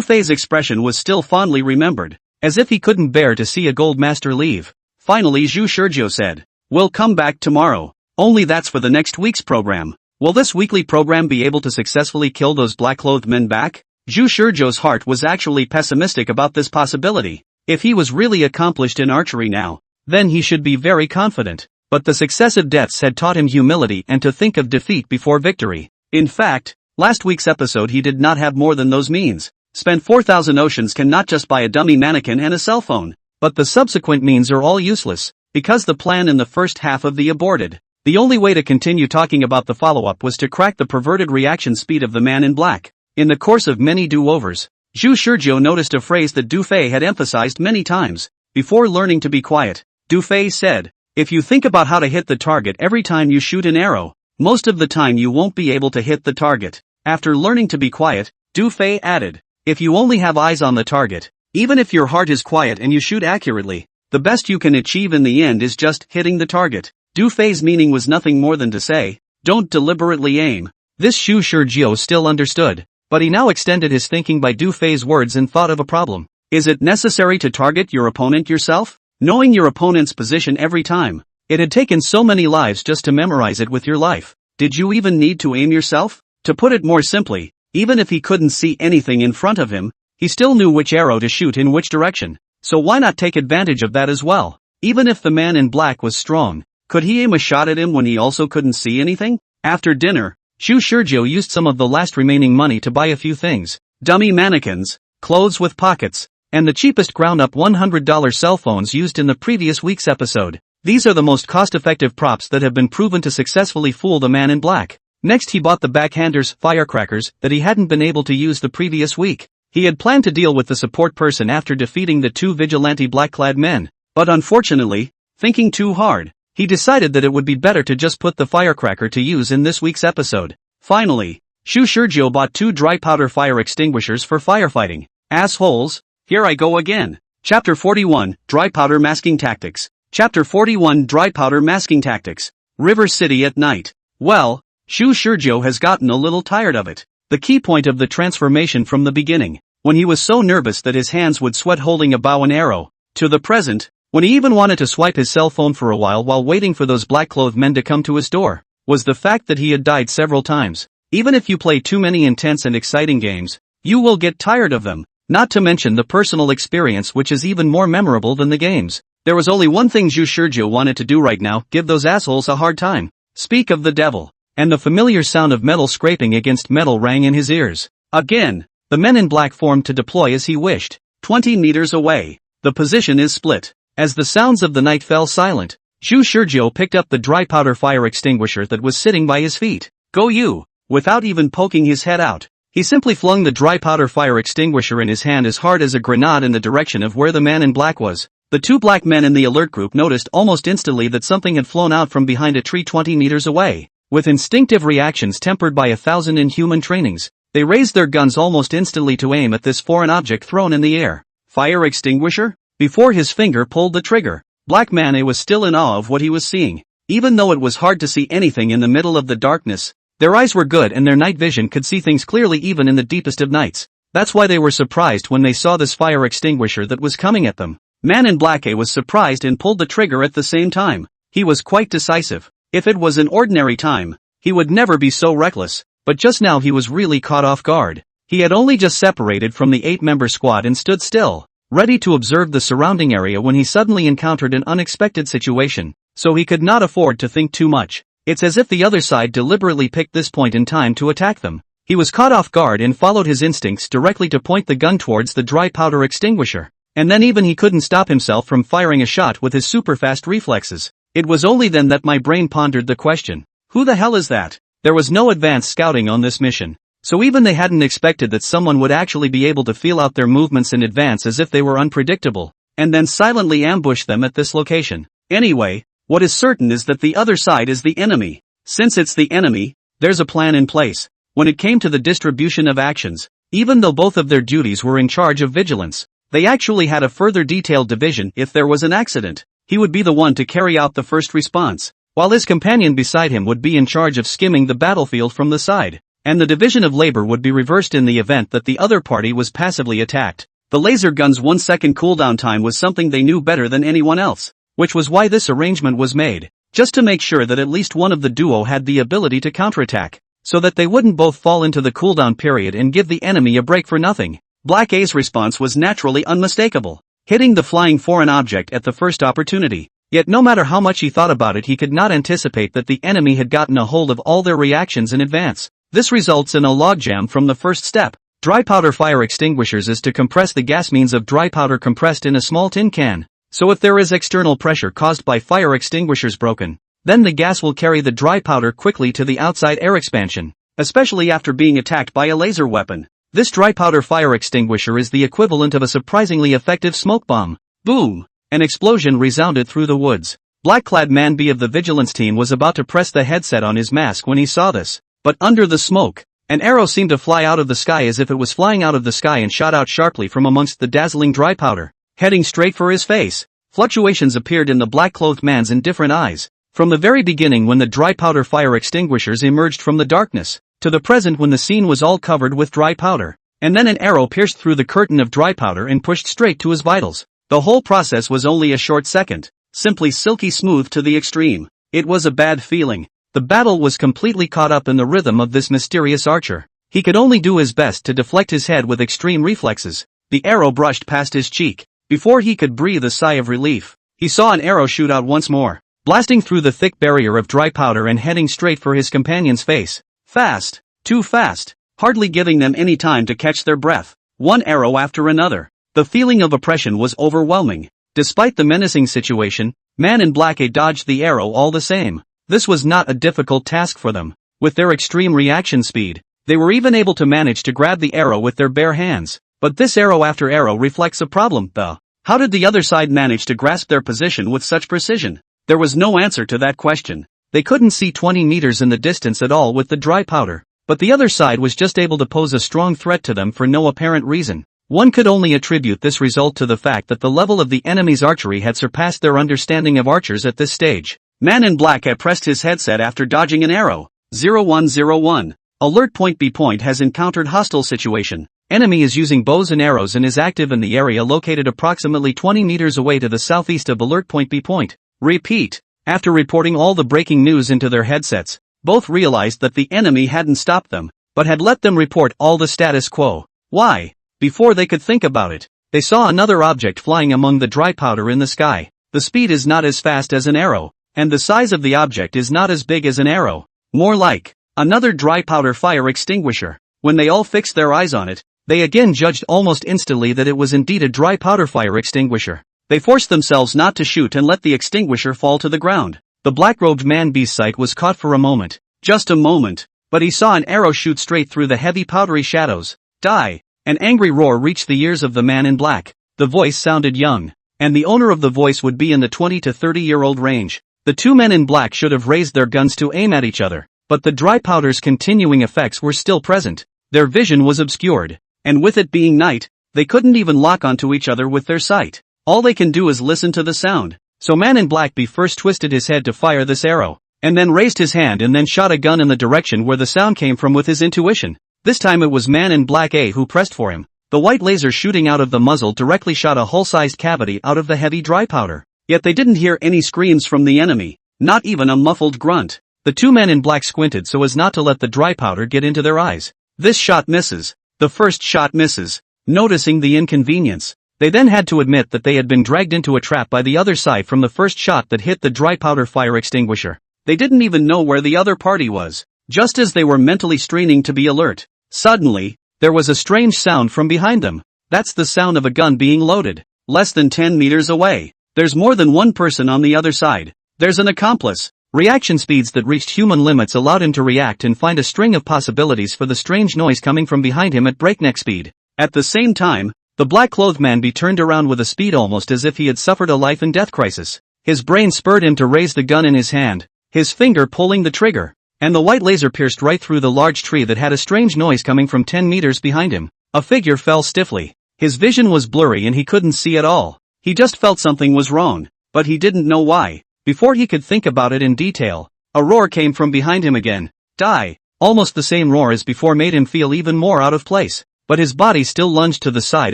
Fei's expression was still fondly remembered, as if he couldn't bear to see a gold master leave. Finally Zhu Shizhou said, we'll come back tomorrow. Only that's for the next week's program. Will this weekly program be able to successfully kill those black-clothed men back? Zhu Shizhou's heart was actually pessimistic about this possibility. If he was really accomplished in archery now, then he should be very confident. But the successive deaths had taught him humility and to think of defeat before victory. In fact, last week's episode he did not have more than those means. Spend 4,000 oceans can not just buy a dummy mannequin and a cell phone, but the subsequent means are all useless, because the plan in the first half of the aborted. The only way to continue talking about the follow-up was to crack the perverted reaction speed of the man in black. In the course of many do-overs, Zhu Shizhou noticed a phrase that Du Fei had emphasized many times. Before learning to be quiet, Du Fei said, if you think about how to hit the target every time you shoot an arrow, most of the time you won't be able to hit the target. After learning to be quiet, Du Fei added, if you only have eyes on the target, even if your heart is quiet and you shoot accurately, the best you can achieve in the end is just hitting the target. Du Fei's meaning was nothing more than to say, Don't deliberately aim. This Shu Shurjio still understood, but he now extended his thinking by Du Fei's words and thought of a problem. Is it necessary to target your opponent yourself? Knowing your opponent's position every time. It had taken so many lives just to memorize it with your life. Did you even need to aim yourself? To put it more simply, even if he couldn't see anything in front of him, he still knew which arrow to shoot in which direction. So why not take advantage of that as well? Even if the man in black was strong, could he aim a shot at him when he also couldn't see anything? After dinner, Shu Shurjio used some of the last remaining money to buy a few things. Dummy mannequins, clothes with pockets, and the cheapest ground-up $100 cell phones used in the previous week's episode. These are the most cost-effective props that have been proven to successfully fool the man in black. Next he bought the backhanders, firecrackers, that he hadn't been able to use the previous week. He had planned to deal with the support person after defeating the two vigilante black-clad men. But unfortunately, thinking too hard, he decided that it would be better to just put the firecracker to use in this week's episode. Finally, Shu Shurjio bought 2 dry powder fire extinguishers for firefighting. Assholes, here I go again. Chapter 41, Dry Powder Masking Tactics. Chapter 41, Dry Powder Masking Tactics. River City at night. Well, Shu Shurjio has gotten a little tired of it. The key point of the transformation from the beginning, when he was so nervous that his hands would sweat holding a bow and arrow, to the present, when he even wanted to swipe his cell phone for a while waiting for those black-clothed men to come to his door, was the fact that he had died several times. Even if you play too many intense and exciting games, you will get tired of them, not to mention the personal experience which is even more memorable than the games. There was only one thing Shu Shurjio wanted to do right now, give those assholes a hard time. Speak of the devil. And the familiar sound of metal scraping against metal rang in his ears. Again, the men in black formed to deploy as he wished. 20 meters away. The position is split. As the sounds of the night fell silent, Shu Shurjio picked up the dry powder fire extinguisher that was sitting by his feet. Go you! Without even poking his head out, he simply flung the dry powder fire extinguisher in his hand as hard as a grenade in the direction of where the man in black was. The 2 black men in the alert group noticed almost instantly that something had flown out from behind a tree 20 meters away. With instinctive reactions tempered by 1,000 inhuman trainings, they raised their guns almost instantly to aim at this foreign object thrown in the air. Fire extinguisher? Before his finger pulled the trigger, Black Mane was still in awe of what he was seeing. Even though it was hard to see anything in the middle of the darkness, their eyes were good and their night vision could see things clearly even in the deepest of nights. That's why they were surprised when they saw this fire extinguisher that was coming at them. Man in Black was surprised and pulled the trigger at the same time. He was quite decisive. If it was an ordinary time, he would never be so reckless, but just now he was really caught off guard. He had only just separated from the 8-member squad and stood still, ready to observe the surrounding area when he suddenly encountered an unexpected situation, so he could not afford to think too much. It's as if the other side deliberately picked this point in time to attack them. He was caught off guard and followed his instincts directly to point the gun towards the dry powder extinguisher. And then even he couldn't stop himself from firing a shot with his super-fast reflexes. It was only then that my brain pondered the question. Who the hell is that? There was no advanced scouting on this mission, so even they hadn't expected that someone would actually be able to feel out their movements in advance as if they were unpredictable, and then silently ambush them at this location. Anyway, what is certain is that the other side is the enemy. Since it's the enemy, there's a plan in place. When it came to the distribution of actions, even though both of their duties were in charge of vigilance, they actually had a further detailed division. If there was an accident, he would be the one to carry out the first response, while his companion beside him would be in charge of skimming the battlefield from the side, and the division of labor would be reversed in the event that the other party was passively attacked. The laser gun's 1-second cooldown time was something they knew better than anyone else, which was why this arrangement was made, just to make sure that at least one of the duo had the ability to counterattack, so that they wouldn't both fall into the cooldown period and give the enemy a break for nothing. Black A's response was naturally unmistakable, hitting the flying foreign object at the first opportunity. Yet no matter how much he thought about it, he could not anticipate that the enemy had gotten a hold of all their reactions in advance. This results in a logjam from the first step. Dry powder fire extinguishers is to compress the gas means of dry powder compressed in a small tin can. So if there is external pressure caused by fire extinguishers broken, then the gas will carry the dry powder quickly to the outside air expansion, especially after being attacked by a laser weapon. This dry powder fire extinguisher is the equivalent of a surprisingly effective smoke bomb. Boom! An explosion resounded through the woods. Black-clad man B of the vigilance team was about to press the headset on his mask when he saw this. But under the smoke, an arrow seemed to fly out of the sky as if it was flying out of the sky and shot out sharply from amongst the dazzling dry powder, heading straight for his face. Fluctuations appeared in the black-clothed man's indifferent eyes. From the very beginning when the dry powder fire extinguishers emerged from the darkness, to the present when the scene was all covered with dry powder, and then an arrow pierced through the curtain of dry powder and pushed straight to his vitals. The whole process was only a short second, simply silky smooth to the extreme. It was a bad feeling. The battle was completely caught up in the rhythm of this mysterious archer. He could only do his best to deflect his head with extreme reflexes. The arrow brushed past his cheek. Before he could breathe a sigh of relief, he saw an arrow shoot out once more, blasting through the thick barrier of dry powder and heading straight for his companion's face. Fast, too fast, hardly giving them any time to catch their breath. One arrow after another. The feeling of oppression was overwhelming. Despite the menacing situation, Man in Black dodged the arrow all the same. This was not a difficult task for them. With their extreme reaction speed, they were even able to manage to grab the arrow with their bare hands. But this arrow after arrow reflects a problem, though. How did the other side manage to grasp their position with such precision? There was no answer to that question. They couldn't see 20 meters in the distance at all with the dry powder, but the other side was just able to pose a strong threat to them for no apparent reason. One could only attribute this result to the fact that the level of the enemy's archery had surpassed their understanding of archers at this stage. Man in Black had pressed his headset after dodging an arrow. 0101. Alert point B point has encountered hostile situation. Enemy is using bows and arrows and is active in the area located approximately 20 meters away to the southeast of alert point B point. Repeat. After reporting all the breaking news into their headsets, both realized that the enemy hadn't stopped them, but had let them report all the status quo. Why? Before they could think about it, they saw another object flying among the dry powder in the sky. The speed is not as fast as an arrow, and the size of the object is not as big as an arrow. More like another dry powder fire extinguisher. When they all fixed their eyes on it, they again judged almost instantly that it was indeed a dry powder fire extinguisher. They forced themselves not to shoot and let the extinguisher fall to the ground. The black-robed man-beast's sight was caught for a moment. Just a moment. But he saw an arrow shoot straight through the heavy powdery shadows. Die! An angry roar reached the ears of the man in black. The voice sounded young, and the owner of the voice would be in the 20 to 30-year-old range. The two men in black should have raised their guns to aim at each other, but the dry powder's continuing effects were still present. Their vision was obscured, and with it being night, they couldn't even lock onto each other with their sight. All they can do is listen to the sound. So Man in Black first twisted his head to fire this arrow, and then raised his hand and then shot a gun in the direction where the sound came from with his intuition. This time it was Man in Black who pressed for him. The white laser shooting out of the muzzle directly shot a hole-sized cavity out of the heavy dry powder. Yet they didn't hear any screams from the enemy, not even a muffled grunt. The two men in black squinted so as not to let the dry powder get into their eyes. This shot misses. The first shot misses. Noticing the inconvenience, they then had to admit that they had been dragged into a trap by the other side from the first shot that hit the dry powder fire extinguisher. They didn't even know where the other party was. Just as they were mentally straining to be alert, suddenly, there was a strange sound from behind them. That's the sound of a gun being loaded. Less than 10 meters away. There's more than one person on the other side. There's an accomplice. Reaction speeds that reached human limits allowed him to react and find a string of possibilities for the strange noise coming from behind him at breakneck speed. At the same time, the black-clothed man turned around with a speed almost as if he had suffered a life-and-death crisis. His brain spurred him to raise the gun in his hand, his finger pulling the trigger, and the white laser pierced right through the large tree that had a strange noise coming from 10 meters behind him. A figure fell stiffly. His vision was blurry and he couldn't see at all. He just felt something was wrong, but he didn't know why. Before he could think about it in detail, a roar came from behind him again. Die! Almost the same roar as before made him feel even more out of place, but his body still lunged to the side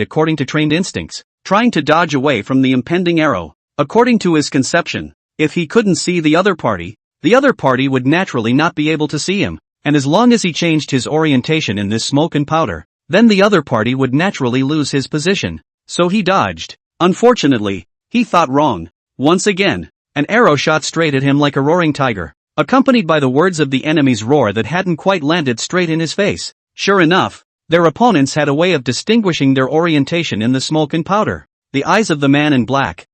according to trained instincts, trying to dodge away from the impending arrow. According to his conception, if he couldn't see the other party would naturally not be able to see him, and as long as he changed his orientation in this smoke and powder, then the other party would naturally lose his position. So he dodged. Unfortunately, he thought wrong. Once again, an arrow shot straight at him like a roaring tiger, accompanied by the words of the enemy's roar that hadn't quite landed straight in his face. Sure enough, their opponents had a way of distinguishing their orientation in the smoke and powder. The eyes of the man in black,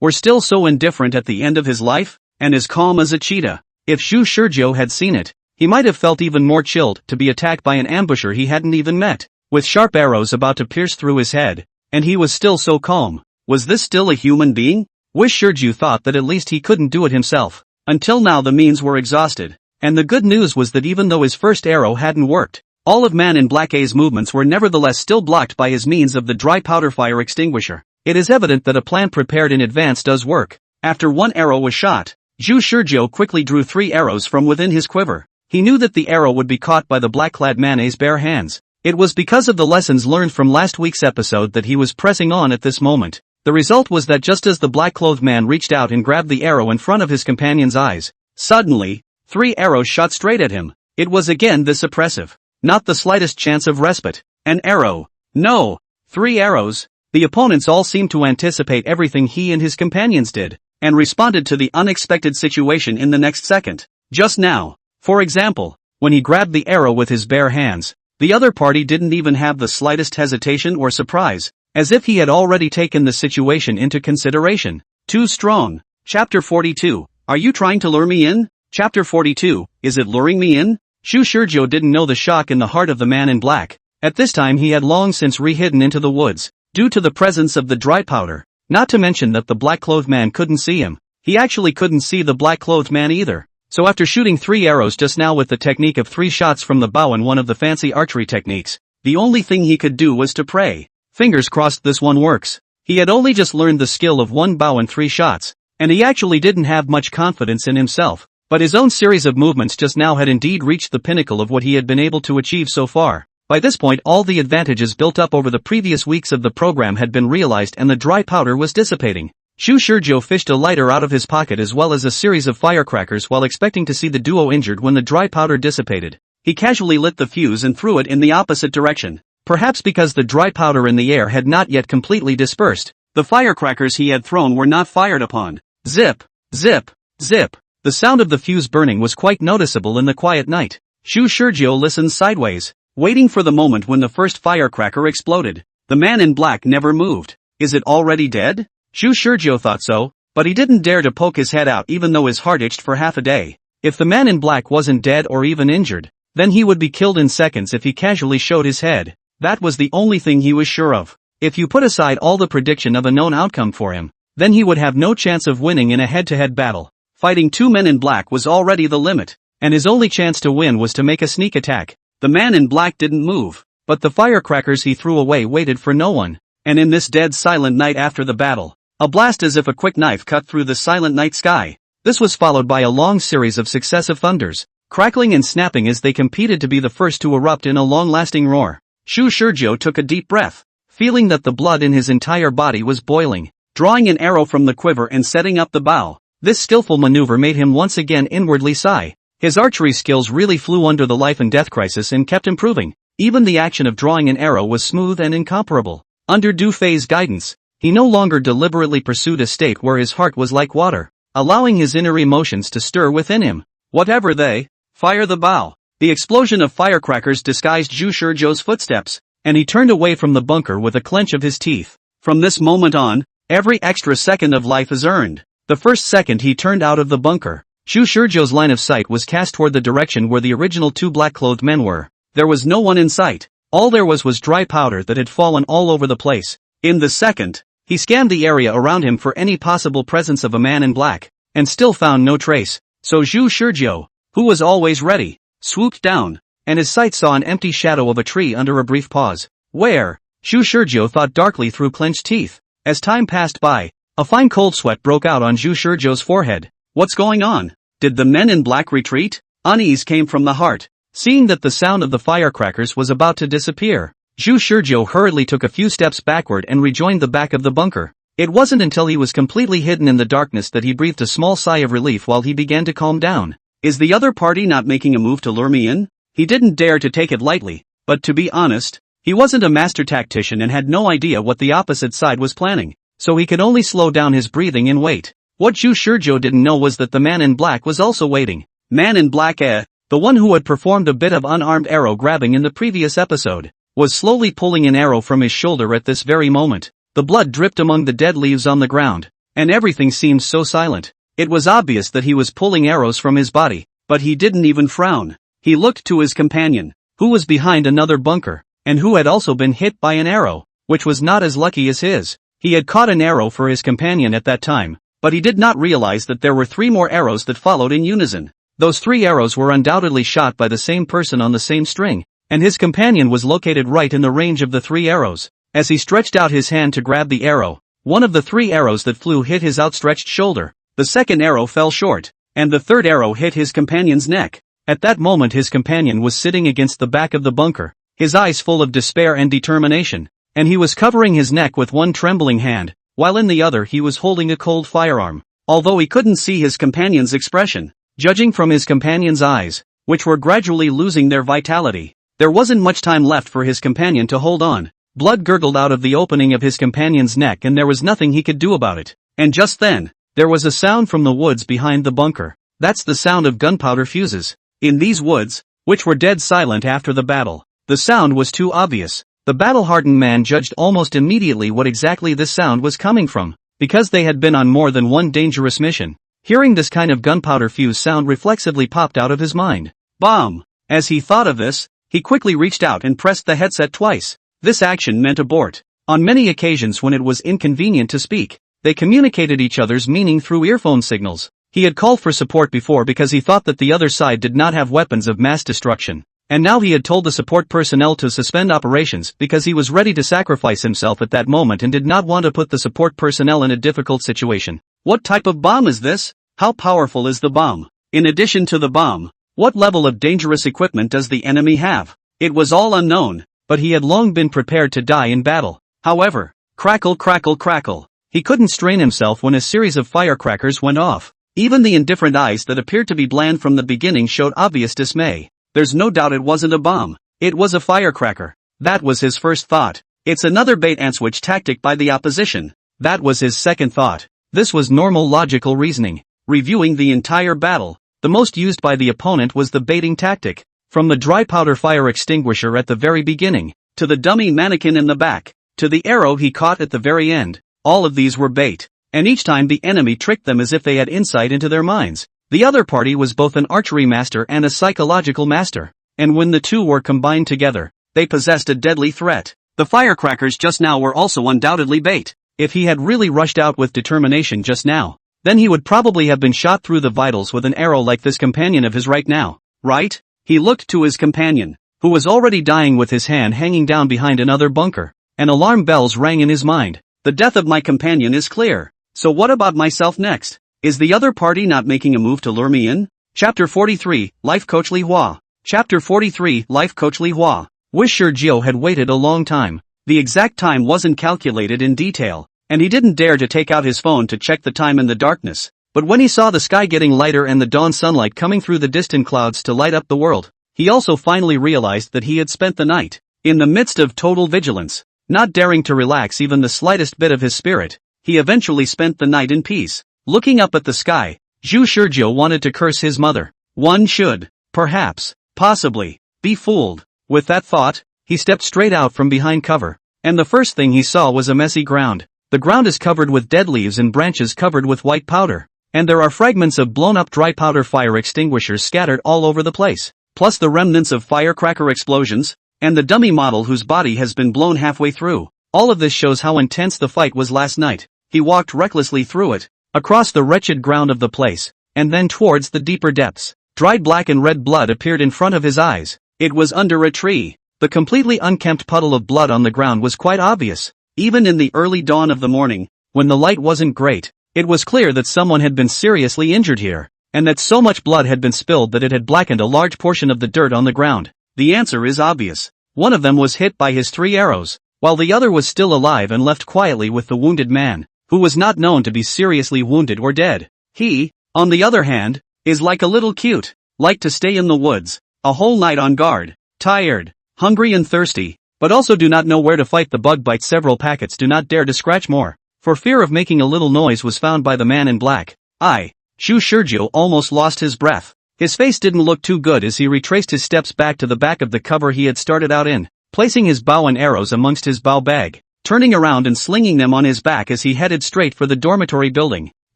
were still so indifferent at the end of his life, and as calm as a cheetah. If Shu Shurjo had seen it, he might have felt even more chilled to be attacked by an ambusher he hadn't even met, with sharp arrows about to pierce through his head, and he was still so calm. Was this still a human being? Wish Shurju thought that at least he couldn't do it himself. Until now the means were exhausted, and the good news was that even though his first arrow hadn't worked, all of Man in Black's movements were nevertheless still blocked by his means of the dry powder fire extinguisher. It is evident that a plan prepared in advance does work. After one arrow was shot, Zhu Shizhou quickly drew 3 arrows from within his quiver. He knew that the arrow would be caught by the black-clad man's bare hands. It was because of the lessons learned from last week's episode that he was pressing on at this moment. The result was that just as the black-clothed man reached out and grabbed the arrow in front of his companion's eyes, suddenly, 3 arrows shot straight at him. It was again this oppressive. Not the slightest chance of respite. An arrow. No. 3 arrows. The opponents all seemed to anticipate everything he and his companions did, and responded to the unexpected situation in the next second. Just now, for example, when he grabbed the arrow with his bare hands, the other party didn't even have the slightest hesitation or surprise, as if he had already taken the situation into consideration. Too strong. Chapter 42. Are you trying to lure me in? Chapter 42. Is it luring me in? Zhu Shizhou didn't know the shock in the heart of the man in black. At this time he had long since re-hidden into the woods, due to the presence of the dry powder. Not to mention that the black-clothed man couldn't see him. He actually couldn't see the black-clothed man either. So after shooting 3 arrows just now with the technique of 3 shots from the bow and one of the fancy archery techniques, the only thing he could do was to pray. Fingers crossed this one works. He had only just learned the skill of 1 bow and 3 shots, and he actually didn't have much confidence in himself, but his own series of movements just now had indeed reached the pinnacle of what he had been able to achieve so far. By this point all the advantages built up over the previous weeks of the program had been realized and the dry powder was dissipating. Zhu Shizhou fished a lighter out of his pocket as well as a series of firecrackers while expecting to see the duo injured when the dry powder dissipated. He casually lit the fuse and threw it in the opposite direction. Perhaps because the dry powder in the air had not yet completely dispersed, the firecrackers he had thrown were not fired upon. Zip, zip, zip. The sound of the fuse burning was quite noticeable in the quiet night. Zhu Shizhou listened sideways, waiting for the moment when the first firecracker exploded. The man in black never moved. Is it already dead? Zhu Shizhou thought so, but he didn't dare to poke his head out even though his heart itched for half a day. If the man in black wasn't dead or even injured, then he would be killed in seconds if he casually showed his head. That was the only thing he was sure of. If you put aside all the prediction of a known outcome for him, then he would have no chance of winning in a head-to-head battle. Fighting 2 men in black was already the limit, and his only chance to win was to make a sneak attack. The man in black didn't move, but the firecrackers he threw away waited for no one, and in this dead silent night after the battle, a blast as if a quick knife cut through the silent night sky. This was followed by a long series of successive thunders, crackling and snapping as they competed to be the first to erupt in a long-lasting roar. Zhu Shizhou took a deep breath, feeling that the blood in his entire body was boiling, drawing an arrow from the quiver and setting up the bow. This skillful maneuver made him once again inwardly sigh. His archery skills really flew under the life and death crisis and kept improving. Even the action of drawing an arrow was smooth and incomparable. Under Du Fei's guidance, he no longer deliberately pursued a state where his heart was like water, allowing his inner emotions to stir within him. Whatever they, fire the bow. The explosion of firecrackers disguised Zhu Shizhou's footsteps, and he turned away from the bunker with a clench of his teeth. From this moment on, every extra second of life is earned. The first second he turned out of the bunker, Zhu Shizhou's line of sight was cast toward the direction where the original 2 black-clothed men were. There was no one in sight. All there was dry powder that had fallen all over the place. In the second, he scanned the area around him for any possible presence of a man in black, and still found no trace. So Zhu Shizhou, who was always ready, swooped down, and his sight saw an empty shadow of a tree under a brief pause. Where? Zhu Shizhou thought darkly through clenched teeth. As time passed by, a fine cold sweat broke out on Zhu Shizhou's forehead. What's going on? Did the men in black retreat? Unease came from the heart. Seeing that the sound of the firecrackers was about to disappear, Zhu Shizhou hurriedly took a few steps backward and rejoined the back of the bunker. It wasn't until he was completely hidden in the darkness that he breathed a small sigh of relief while he began to calm down. Is the other party not making a move to lure me in? He didn't dare to take it lightly, but to be honest, he wasn't a master tactician and had no idea what the opposite side was planning, so he could only slow down his breathing and wait. What Zhu Shizhou didn't know was that the man in black was also waiting. Man in black, the one who had performed a bit of unarmed arrow grabbing in the previous episode, was slowly pulling an arrow from his shoulder at this very moment. The blood dripped among the dead leaves on the ground, and everything seemed so silent. It was obvious that he was pulling arrows from his body, but he didn't even frown. He looked to his companion, who was behind another bunker, and who had also been hit by an arrow, which was not as lucky as his. He had caught an arrow for his companion at that time, but he did not realize that there were 3 more arrows that followed in unison. Those 3 arrows were undoubtedly shot by the same person on the same string, and his companion was located right in the range of the 3 arrows. As he stretched out his hand to grab the arrow, one of the 3 arrows that flew hit his outstretched shoulder. The second arrow fell short, and the third arrow hit his companion's neck. At that moment his companion was sitting against the back of the bunker, his eyes full of despair and determination, and he was covering his neck with one trembling hand, while in the other he was holding a cold firearm. Although he couldn't see his companion's expression, judging from his companion's eyes, which were gradually losing their vitality, there wasn't much time left for his companion to hold on. Blood gurgled out of the opening of his companion's neck and there was nothing he could do about it. And just then, there was a sound from the woods behind the bunker. That's the sound of gunpowder fuses. In these woods, which were dead silent after the battle, the sound was too obvious. The battle-hardened man judged almost immediately what exactly this sound was coming from, because they had been on more than one dangerous mission. Hearing this kind of gunpowder fuse sound reflexively popped out of his mind. Bomb! As he thought of this, he quickly reached out and pressed the headset twice. This action meant abort. On many occasions when it was inconvenient to speak, they communicated each other's meaning through earphone signals. He had called for support before because he thought that the other side did not have weapons of mass destruction. And now he had told the support personnel to suspend operations because he was ready to sacrifice himself at that moment and did not want to put the support personnel in a difficult situation. What type of bomb is this? How powerful is the bomb? In addition to the bomb, what level of dangerous equipment does the enemy have? It was all unknown, but he had long been prepared to die in battle. However, crackle crackle crackle, he couldn't strain himself when a series of firecrackers went off. Even the indifferent eyes that appeared to be bland from the beginning showed obvious dismay. There's no doubt it wasn't a bomb. It was a firecracker. That was his first thought. It's another bait-and-switch tactic by the opposition. That was his second thought. This was normal logical reasoning. Reviewing the entire battle, the most used by the opponent was the baiting tactic. From the dry powder fire extinguisher at the very beginning, to the dummy mannequin in the back, to the arrow he caught at the very end, all of these were bait. And each time the enemy tricked them as if they had insight into their minds. The other party was both an archery master and a psychological master, and when the two were combined together, they possessed a deadly threat. The firecrackers just now were also undoubtedly bait. If he had really rushed out with determination just now, then he would probably have been shot through the vitals with an arrow like this companion of his right now, right? He looked to his companion, who was already dying with his hand hanging down behind another bunker, and alarm bells rang in his mind. The death of my companion is clear. So what about myself next? Is the other party not making a move to lure me in? Chapter 43, Life Coach Li Hua. Chapter 43, Life Coach Li Hua. Wish Sergio had waited a long time. The exact time wasn't calculated in detail, and he didn't dare to take out his phone to check the time in the darkness. But when he saw the sky getting lighter and the dawn sunlight coming through the distant clouds to light up the world, he also finally realized that he had spent the night in the midst of total vigilance, not daring to relax even the slightest bit of his spirit. He eventually spent the night in peace. Looking up at the sky, Zhu Shizhou wanted to curse his mother. One should, perhaps, possibly, be fooled. With that thought, he stepped straight out from behind cover, and the first thing he saw was a messy ground. The ground is covered with dead leaves and branches covered with white powder, and there are fragments of blown-up dry powder fire extinguishers scattered all over the place, plus the remnants of firecracker explosions, and the dummy model whose body has been blown halfway through. All of this shows how intense the fight was last night. He walked recklessly through it, across the wretched ground of the place, and then towards the deeper depths. Dried black and red blood appeared in front of his eyes. It was under a tree. The completely unkempt puddle of blood on the ground was quite obvious. Even in the early dawn of the morning, when the light wasn't great, it was clear that someone had been seriously injured here, and that so much blood had been spilled that it had blackened a large portion of the dirt on the ground. The answer is obvious. One of them was hit by his 3 arrows, while the other was still alive and left quietly with the wounded man, who was not known to be seriously wounded or dead. He, on the other hand, is like a little cute, like to stay in the woods, a whole night on guard, tired, hungry and thirsty, but also do not know where to fight the bug bite. Several packets do not dare to scratch more, for fear of making a little noise was found by the man in black. Zhu Shizhou almost lost his breath. His face didn't look too good as he retraced his steps back to the back of the cover he had started out in, placing his bow and arrows amongst his bow bag, turning around and slinging them on his back as he headed straight for the dormitory building.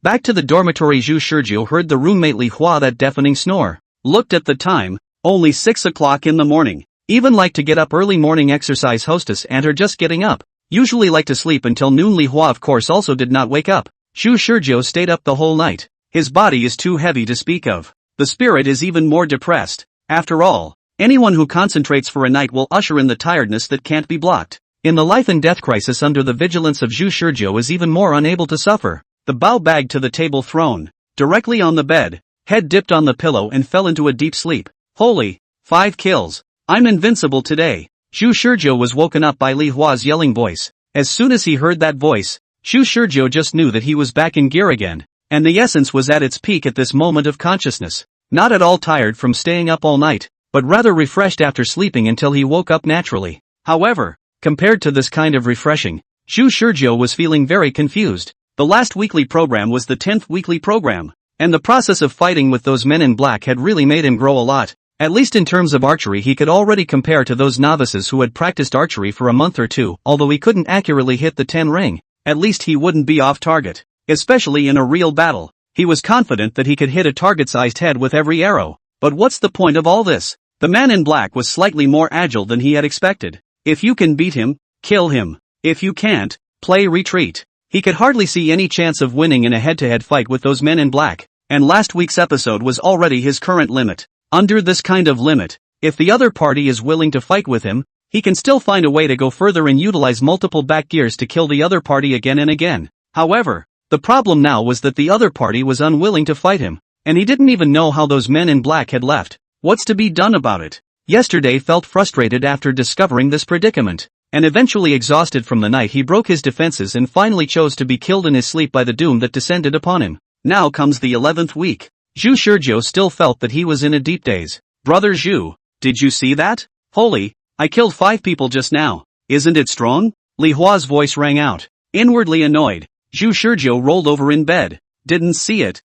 Back to the dormitory. Zhu Shizhou heard the roommate Li Hua that deafening snore. Looked at the time, only 6 o'clock in the morning. Even like to get up early. Morning exercise hostess and her just getting up. Usually like to sleep until noon. Li Hua of course also did not wake up. Zhu Shizhou stayed up the whole night. His body is too heavy to speak of. The spirit is even more depressed. After all, anyone who concentrates for a night will usher in the tiredness that can't be blocked. In the life and death crisis under the vigilance of Zhu Shizhou is even more unable to suffer. the bao bagged to the table thrown, directly on the bed, head dipped on the pillow and fell into a deep sleep. Holy, 5 kills. I'm invincible today. Zhu Shizhou was woken up by Li Hua's yelling voice. As soon as he heard that voice, Zhu Shizhou just knew that he was back in gear again, and the essence was at its peak at this moment of consciousness. Not at all tired from staying up all night, but rather refreshed after sleeping until he woke up naturally. However, compared to this kind of refreshing, Zhu Shizhou was feeling very confused. The last weekly program was the 10th weekly program, and the process of fighting with those men in black had really made him grow a lot. At least in terms of archery he could already compare to those novices who had practiced archery for a month or two. Although he couldn't accurately hit the 10 ring, at least he wouldn't be off target, especially in a real battle. He was confident that he could hit a target-sized head with every arrow. But what's the point of all this? The man in black was slightly more agile than he had expected. If you can beat him, kill him. If you can't, play retreat. He could hardly see any chance of winning in a head-to-head fight with those men in black, and last week's episode was already his current limit. Under this kind of limit, if the other party is willing to fight with him, he can still find a way to go further and utilize multiple back gears to kill the other party again and again. However, the problem now was that the other party was unwilling to fight him, and he didn't even know how those men in black had left. What's to be done about it? Yesterday felt frustrated after discovering this predicament, and eventually exhausted from the night he broke his defenses and finally chose to be killed in his sleep by the doom that descended upon him. Now comes the 11th week. Zhu Shizhou still felt that he was in a deep daze. Brother Zhu, did you see that? Holy, I killed 5 people just now. Isn't it strong? Li Hua's voice rang out. Inwardly annoyed, Zhu Shizhou rolled over in bed. Didn't see it.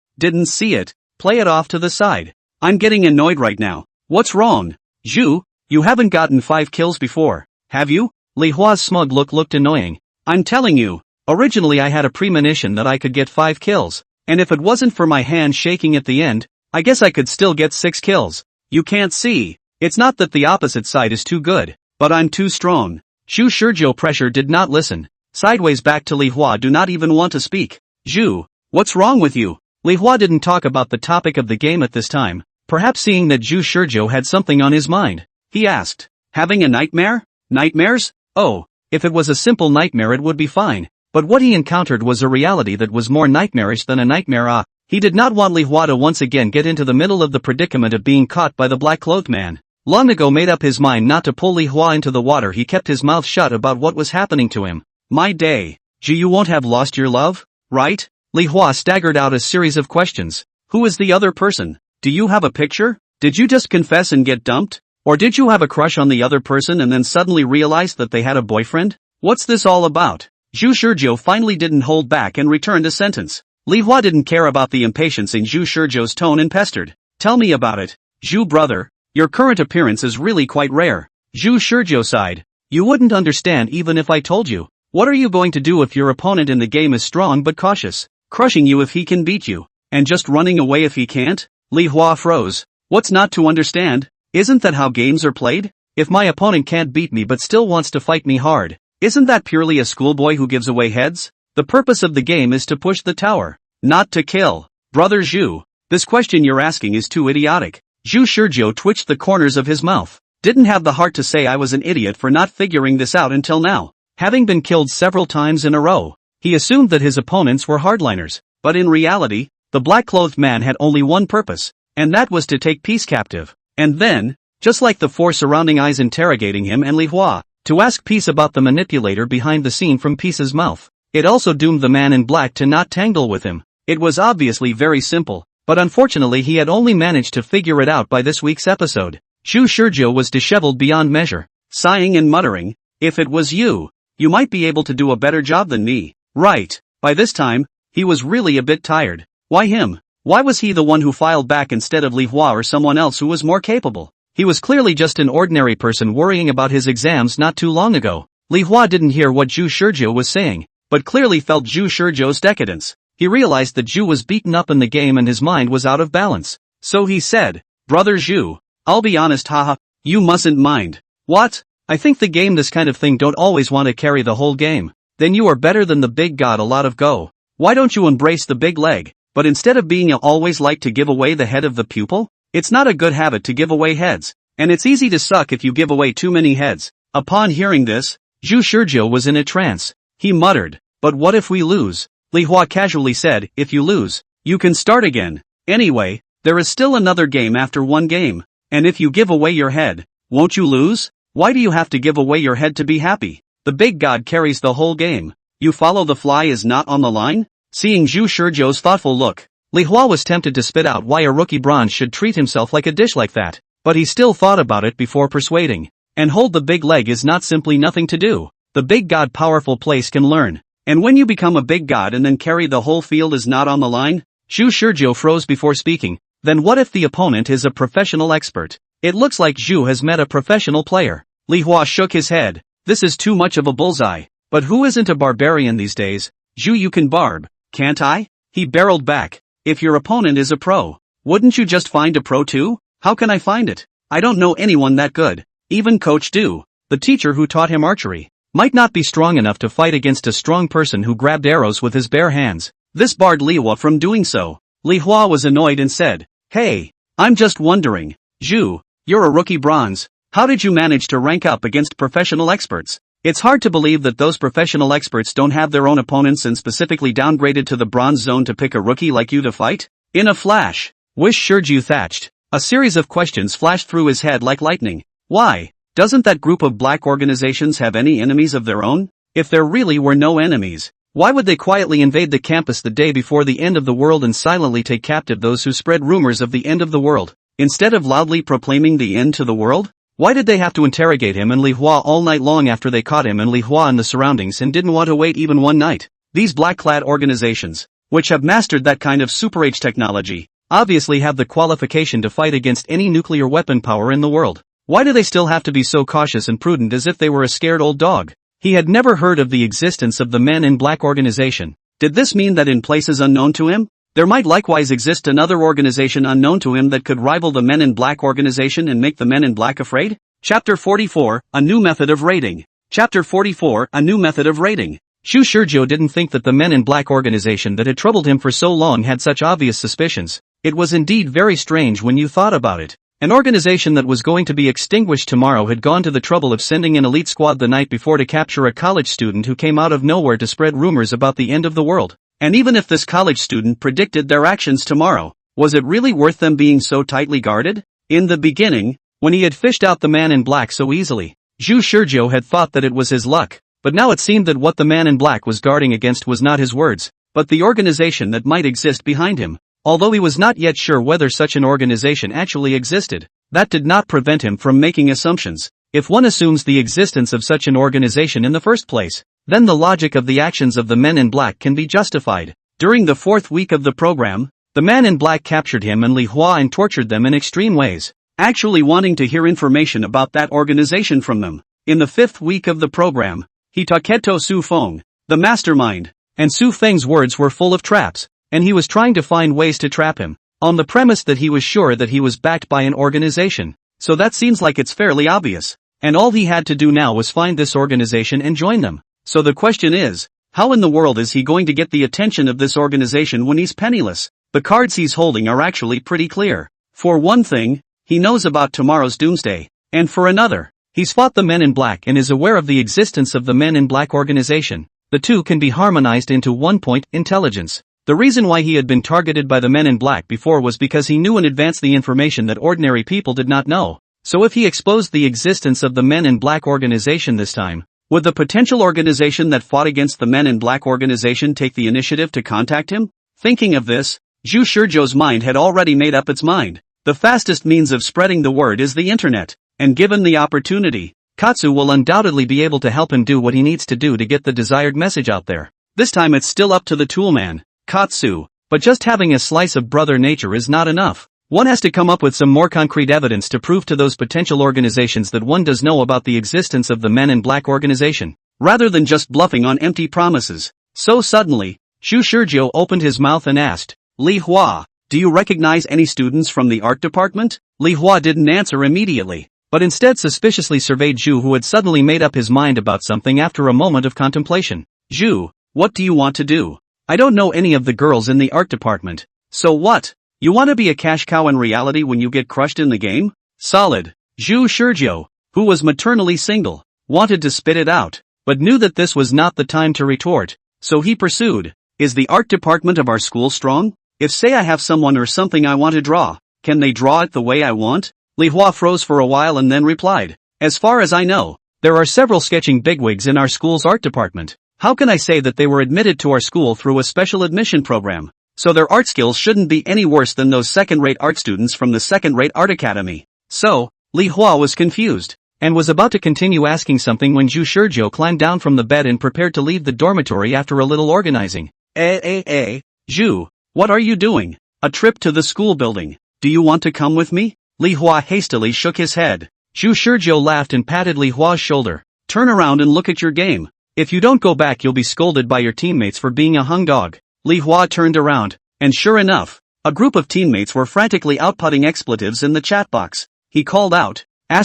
Play it off to the side. I'm getting annoyed right now. What's wrong? Zhu, you haven't gotten 5 kills before, have you? Li Hua's smug look looked annoying. I'm telling you, originally I had a premonition that I could get 5 kills. And if it wasn't for my hand shaking at the end, I guess I could still get 6 kills. You can't see. It's not that the opposite side is too good, but I'm too strong. Zhu Shizhou pressure did not listen. Sideways back to Li Hua do not even want to speak. Zhu, what's wrong with you? Li Hua didn't talk about the topic of the game at this time, perhaps seeing that Zhu Shizhou had something on his mind. He asked, having a nightmare? Nightmares? Oh, if it was a simple nightmare it would be fine. But what he encountered was a reality that was more nightmarish than a nightmare. He did not want Li Hua to once again get into the middle of the predicament of being caught by the black-clothed man. Long ago made up his mind not to pull Li Hua into the water, he kept his mouth shut about what was happening to him. My day. Zhu, you won't have lost your love, right? Li Hua staggered out a series of questions. Who is the other person? Do you have a picture? Did you just confess and get dumped? Or did you have a crush on the other person and then suddenly realize that they had a boyfriend? What's this all about? Zhu Shizhou finally didn't hold back and returned a sentence. Li Hua didn't care about the impatience in Zhu Shizhou's tone and pestered. Tell me about it. Zhu brother, your current appearance is really quite rare. Zhu Shizhou sighed. You wouldn't understand even if I told you. What are you going to do if your opponent in the game is strong but cautious, crushing you if he can beat you, and just running away if he can't? Li Hua froze. What's not to understand? Isn't that how games are played? If my opponent can't beat me but still wants to fight me hard, isn't that purely a schoolboy who gives away heads? The purpose of the game is to push the tower, not to kill. Brother Zhu, this question you're asking is too idiotic. Zhu Shizhou twitched the corners of his mouth. Didn't have the heart to say I was an idiot for not figuring this out until now. Having been killed several times in a row, he assumed that his opponents were hardliners. But in reality, the black-clothed man had only one purpose, and that was to take peace captive. And then, just like the 4 surrounding eyes interrogating him and Li Hua, to ask Peace about the manipulator behind the scene from Peace's mouth. It also doomed the man in black to not tangle with him. It was obviously very simple, but unfortunately he had only managed to figure it out by this week's episode. Zhu Shizhou was disheveled beyond measure, sighing and muttering, if it was you, you might be able to do a better job than me. Right. By this time, he was really a bit tired. Why him? Why was he the one who filed back instead of Li Hua or someone else who was more capable? He was clearly just an ordinary person worrying about his exams not too long ago. Li Hua didn't hear what Zhu Shizhou was saying, but clearly felt Zhu Shizhou's decadence. He realized that Zhu was beaten up in the game and his mind was out of balance. So he said, Brother Zhu, I'll be honest, haha, you mustn't mind. What? I think the game this kind of thing don't always want to carry the whole game. Then you are better than the big god a lot of go. Why don't you embrace the big leg? But instead of being always like to give away the head of the pupil? It's not a good habit to give away heads, and it's easy to suck if you give away too many heads. Upon hearing this, Zhu Shizhou was in a trance. He muttered, but what if we lose? Li Hua casually said, if you lose, you can start again. Anyway, there is still another game after one game. And if you give away your head, won't you lose? Why do you have to give away your head to be happy? The big god carries the whole game. You follow the fly is not on the line? Seeing Zhu Shizhou's thoughtful look, Li Hua was tempted to spit out why a rookie bronze should treat himself like a dish like that. But he still thought about it before persuading. And hold the big leg is not simply nothing to do. The big god powerful place can learn. And when you become a big god and then carry the whole field is not on the line? Zhu Shizhou froze before speaking. Then what if the opponent is a professional expert? It looks like Zhu has met a professional player. Li Hua shook his head. This is too much of a bullseye. But who isn't a barbarian these days? Zhu, you can barb, can't I? He barreled back. If your opponent is a pro, wouldn't you just find a pro too? How can I find it? I don't know anyone that good. Even Coach Du, the teacher who taught him archery, might not be strong enough to fight against a strong person who grabbed arrows with his bare hands. This barred Li Hua from doing so. Li Hua was annoyed and said, hey, I'm just wondering, Zhu, you're a rookie bronze. How did you manage to rank up against professional experts? It's hard to believe that those professional experts don't have their own opponents and specifically downgraded to the bronze zone to pick a rookie like you to fight? In a flash, Wish Shizhou thatched. A series of questions flashed through his head like lightning. Why? Doesn't that group of black organizations have any enemies of their own? If there really were no enemies, why would they quietly invade the campus the day before the end of the world and silently take captive those who spread rumors of the end of the world, instead of loudly proclaiming the end to the world? Why did they have to interrogate him and Li Hua all night long after they caught him and Li Hua in the surroundings and didn't want to wait even one night? These black-clad organizations, which have mastered that kind of super-age technology, obviously have the qualification to fight against any nuclear weapon power in the world. Why do they still have to be so cautious and prudent as if they were a scared old dog? He had never heard of the existence of the Men in Black organization. Did this mean that in places unknown to him, there might likewise exist another organization unknown to him that could rival the Men in Black organization and make the Men in Black afraid? Chapter 44, A New Method of Rating. Chapter 44, A New Method of Rating. Zhu Shizhou didn't think that the Men in Black organization that had troubled him for so long had such obvious suspicions. It was indeed very strange when you thought about it. An organization that was going to be extinguished tomorrow had gone to the trouble of sending an elite squad the night before to capture a college student who came out of nowhere to spread rumors about the end of the world. And even if this college student predicted their actions tomorrow, was it really worth them being so tightly guarded? In the beginning, when he had fished out the Man in Black so easily, Zhu Shizhou had thought that it was his luck. But now it seemed that what the Man in Black was guarding against was not his words, but the organization that might exist behind him. Although he was not yet sure whether such an organization actually existed, that did not prevent him from making assumptions. If one assumes the existence of such an organization in the first place, then the logic of the actions of the Men in Black can be justified. During the 4th week of the program, the Man in Black captured him and Li Hua and tortured them in extreme ways, actually wanting to hear information about that organization from them. In the 5th week of the program, he Taketo Su Feng, the mastermind, and Su Feng's words were full of traps, and he was trying to find ways to trap him, on the premise that he was sure that he was backed by an organization. So that seems like it's fairly obvious, and all he had to do now was find this organization and join them. So the question is, how in the world is he going to get the attention of this organization when he's penniless? The cards he's holding are actually pretty clear. For one thing, he knows about tomorrow's doomsday, and for another, he's fought the Men in Black and is aware of the existence of the Men in Black organization. The two can be harmonized into one point: intelligence. The reason why he had been targeted by the Men in Black before was because he knew in advance the information that ordinary people did not know. So if he exposed the existence of the Men in Black organization this time, would the potential organization that fought against the Men in Black organization take the initiative to contact him? Thinking of this, Zhu Shizhou's mind had already made up its mind. The fastest means of spreading the word is the internet, and given the opportunity, Katsu will undoubtedly be able to help him do what he needs to do to get the desired message out there. This time it's still up to the toolman, Katsu, but just having a slice of brother nature is not enough. One has to come up with some more concrete evidence to prove to those potential organizations that one does know about the existence of the Men in Black organization, rather than just bluffing on empty promises. So suddenly, Zhu Shizhou opened his mouth and asked, Li Hua, do you recognize any students from the art department? Li Hua didn't answer immediately, but instead suspiciously surveyed Zhu, who had suddenly made up his mind about something after a moment of contemplation. Zhu, what do you want to do? I don't know any of the girls in the art department. So what? You want to be a cash cow in reality when you get crushed in the game? Solid. Zhu Shizhou, who was maternally single, wanted to spit it out, but knew that this was not the time to retort, so he pursued. Is the art department of our school strong? If say I have someone or something I want to draw, can they draw it the way I want? Li Hua froze for a while and then replied. As far as I know, there are several sketching bigwigs in our school's art department. How can I say that they were admitted to our school through a special admission program? So their art skills shouldn't be any worse than those second-rate art students from the second-rate art academy. So, Li Hua was confused, and was about to continue asking something when Zhu Shizhou climbed down from the bed and prepared to leave the dormitory after a little organizing. Zhu, what are you doing? A trip to the school building. Do you want to come with me? Li Hua hastily shook his head. Zhu Shizhou laughed and patted Li Hua's shoulder. Turn around and look at your game. If you don't go back you'll be scolded by your teammates for being a hung dog. Li Hua turned around, and sure enough, a group of teammates were frantically outputting expletives in the chat box. He called out, I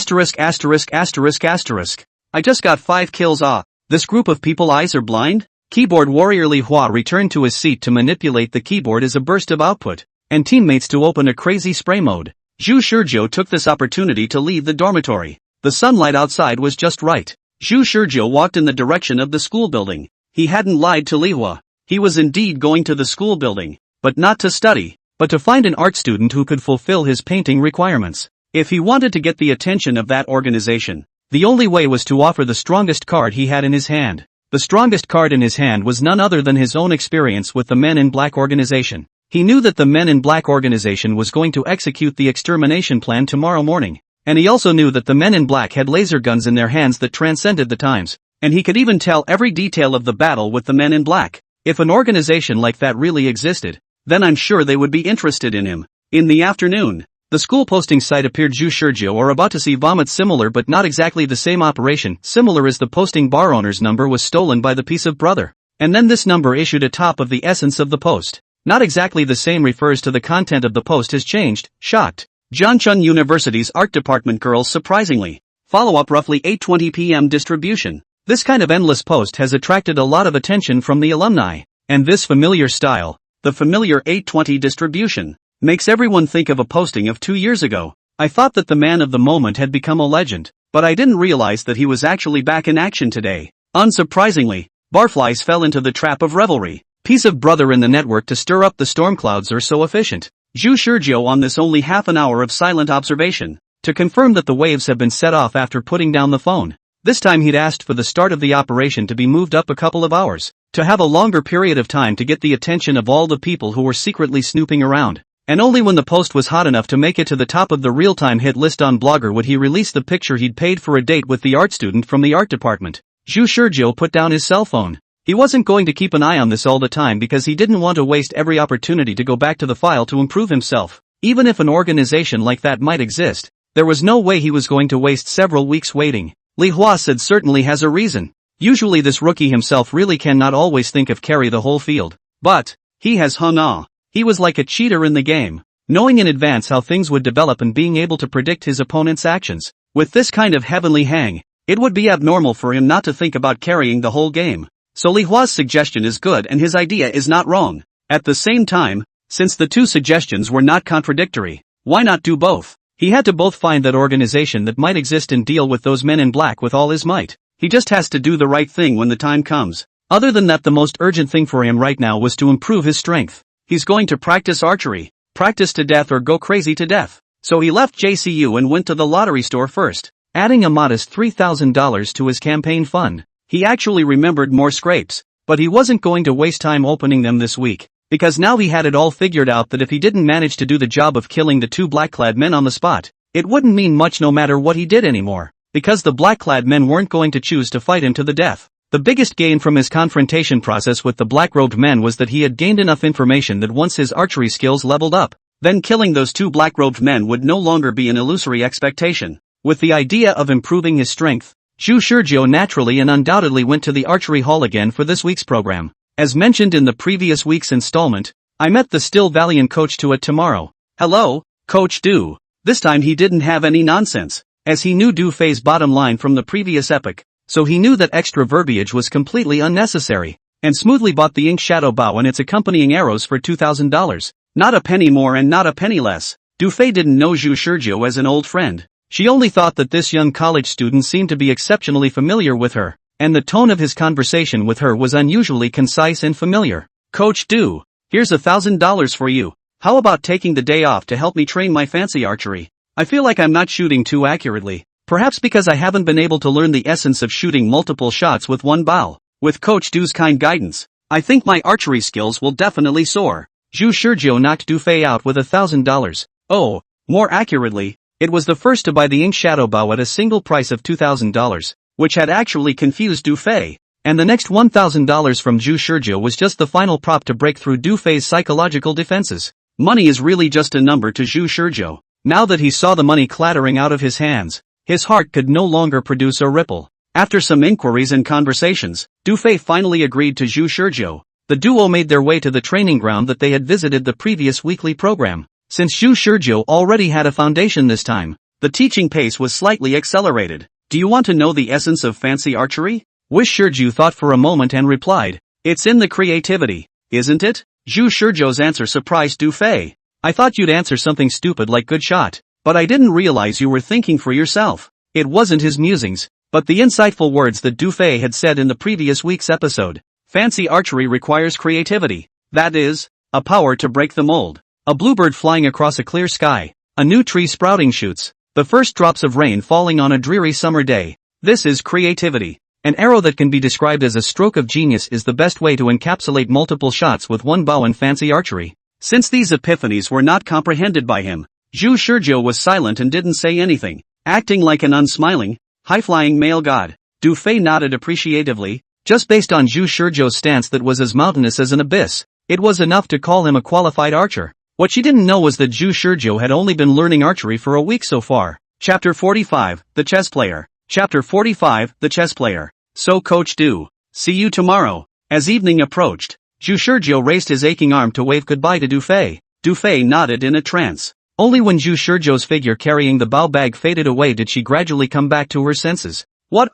just got 5 kills. This group of people eyes are blind? Keyboard warrior Li Hua returned to his seat to manipulate the keyboard as a burst of output, and teammates to open a crazy spray mode. Zhu Shizhou took this opportunity to leave the dormitory. The sunlight outside was just right. Zhu Shizhou walked in the direction of the school building. He hadn't lied to Li Hua. He was indeed going to the school building, but not to study, but to find an art student who could fulfill his painting requirements. If he wanted to get the attention of that organization, the only way was to offer the strongest card he had in his hand. The strongest card in his hand was none other than his own experience with the Men in Black organization. He knew that the Men in Black organization was going to execute the extermination plan tomorrow morning, and he also knew that the Men in Black had laser guns in their hands that transcended the times, and he could even tell every detail of the battle with the Men in Black. If an organization like that really existed, then I'm sure they would be interested in him. In the afternoon, the school posting site appeared. Zhu Shizhou or about to see vomit. Similar but not exactly the same operation. Similar as the posting bar owner's number was stolen by the piece of brother, and then this number issued a top of the essence of the post. Not exactly the same refers to the content of the post has changed. Shocked. Jiangchun University's art department girls surprisingly. Follow-up roughly 8:20 p.m. distribution. This kind of endless post has attracted a lot of attention from the alumni, and this familiar style, the familiar 8:20 distribution, makes everyone think of a posting of 2 years ago. I thought that the man of the moment had become a legend, but I didn't realize that he was actually back in action today. Unsurprisingly, barflies fell into the trap of revelry. Piece of brother in the network to stir up the storm clouds are so efficient. Zhu Shizhou on this only half an hour of silent observation, to confirm that the waves have been set off after putting down the phone. This time he'd asked for the start of the operation to be moved up a couple of hours, to have a longer period of time to get the attention of all the people who were secretly snooping around. And only when the post was hot enough to make it to the top of the real-time hit list on Blogger would he release the picture he'd paid for a date with the art student from the art department. Zhu Shizhou put down his cell phone. He wasn't going to keep an eye on this all the time because he didn't want to waste every opportunity to go back to the file to improve himself. Even if an organization like that might exist, there was no way he was going to waste several weeks waiting. Li Hua said certainly has a reason. Usually this rookie himself really cannot always think of carry the whole field. But, he has hung on. He was like a cheater in the game, knowing in advance how things would develop and being able to predict his opponent's actions. With this kind of heavenly hang, it would be abnormal for him not to think about carrying the whole game. So Li Hua's suggestion is good and his idea is not wrong. At the same time, since the two suggestions were not contradictory, why not do both? He had to both find that organization that might exist and deal with those Men in Black with all his might. He just has to do the right thing when the time comes. Other than that, the most urgent thing for him right now was to improve his strength. He's going to practice archery, practice to death or go crazy to death. So he left JCU and went to the lottery store first, adding a modest $3,000 to his campaign fund. He actually remembered more scrapes, but he wasn't going to waste time opening them this week, because now he had it all figured out that if he didn't manage to do the job of killing the two black-clad men on the spot, it wouldn't mean much no matter what he did anymore, because the black-clad men weren't going to choose to fight him to the death. The biggest gain from his confrontation process with the black-robed men was that he had gained enough information that once his archery skills leveled up, then killing those two black-robed men would no longer be an illusory expectation. With the idea of improving his strength, Zhu Shizhou naturally and undoubtedly went to the archery hall again for this week's program. As mentioned in the previous week's installment, I met the still valiant Coach Du at tomorrow. Hello, Coach Du. This time he didn't have any nonsense, as he knew Du Fei's bottom line from the previous epic. So he knew that extra verbiage was completely unnecessary, and smoothly bought the ink shadow bow and its accompanying arrows for $2,000. Not a penny more and not a penny less. Du Fei didn't know Zhu Shizhou as an old friend. She only thought that this young college student seemed to be exceptionally familiar with her, and the tone of his conversation with her was unusually concise and familiar. Coach Do, here's $1,000 for you. How about taking the day off to help me train my fancy archery? I feel like I'm not shooting too accurately. Perhaps because I haven't been able to learn the essence of shooting multiple shots with one bow. With Coach Do's kind guidance, I think my archery skills will definitely soar. Zhu Shizhou knocked Du Fei out with $1,000. Oh, more accurately, it was the first to buy the ink shadow bow at a single price of $2,000, which had actually confused Du Fei. And the next $1,000 from Zhu Shizhou was just the final prop to break through Du Fei's psychological defenses. Money is really just a number to Zhu Shizhou. Now that he saw the money clattering out of his hands, his heart could no longer produce a ripple. After some inquiries and conversations, Du Fei finally agreed to Zhu Shizhou. The duo made their way to the training ground that they had visited the previous weekly program. Since Zhu Shizhou already had a foundation this time, the teaching pace was slightly accelerated. Do you want to know the essence of fancy archery? Wish Shizhou thought for a moment and replied, it's in the creativity, isn't it? Zhu Shizhou's answer surprised Du Fei. I thought you'd answer something stupid like good shot, but I didn't realize you were thinking for yourself. It wasn't his musings, but the insightful words that Du Fei had said in the previous week's episode. Fancy archery requires creativity. That is, a power to break the mold. A bluebird flying across a clear sky, a new tree sprouting shoots, the first drops of rain falling on a dreary summer day. This is creativity. An arrow that can be described as a stroke of genius is the best way to encapsulate multiple shots with one bow in fancy archery. Since these epiphanies were not comprehended by him, Zhu Shizhou was silent and didn't say anything, acting like an unsmiling, high-flying male god. Du Fei nodded appreciatively. Just based on Zhu Shizhou's stance that was as mountainous as an abyss, it was enough to call him a qualified archer. What she didn't know was that Zhu Shizhou had only been learning archery for a week so far. Chapter 45, The Chess Player. Chapter 45, The Chess Player. So Coach Do, see you tomorrow. As evening approached, Zhu Shizhou raised his aching arm to wave goodbye to Du Fei. Du Fei nodded in a trance. Only when Zhu Shizhou's figure carrying the bow bag faded away did she gradually come back to her senses. What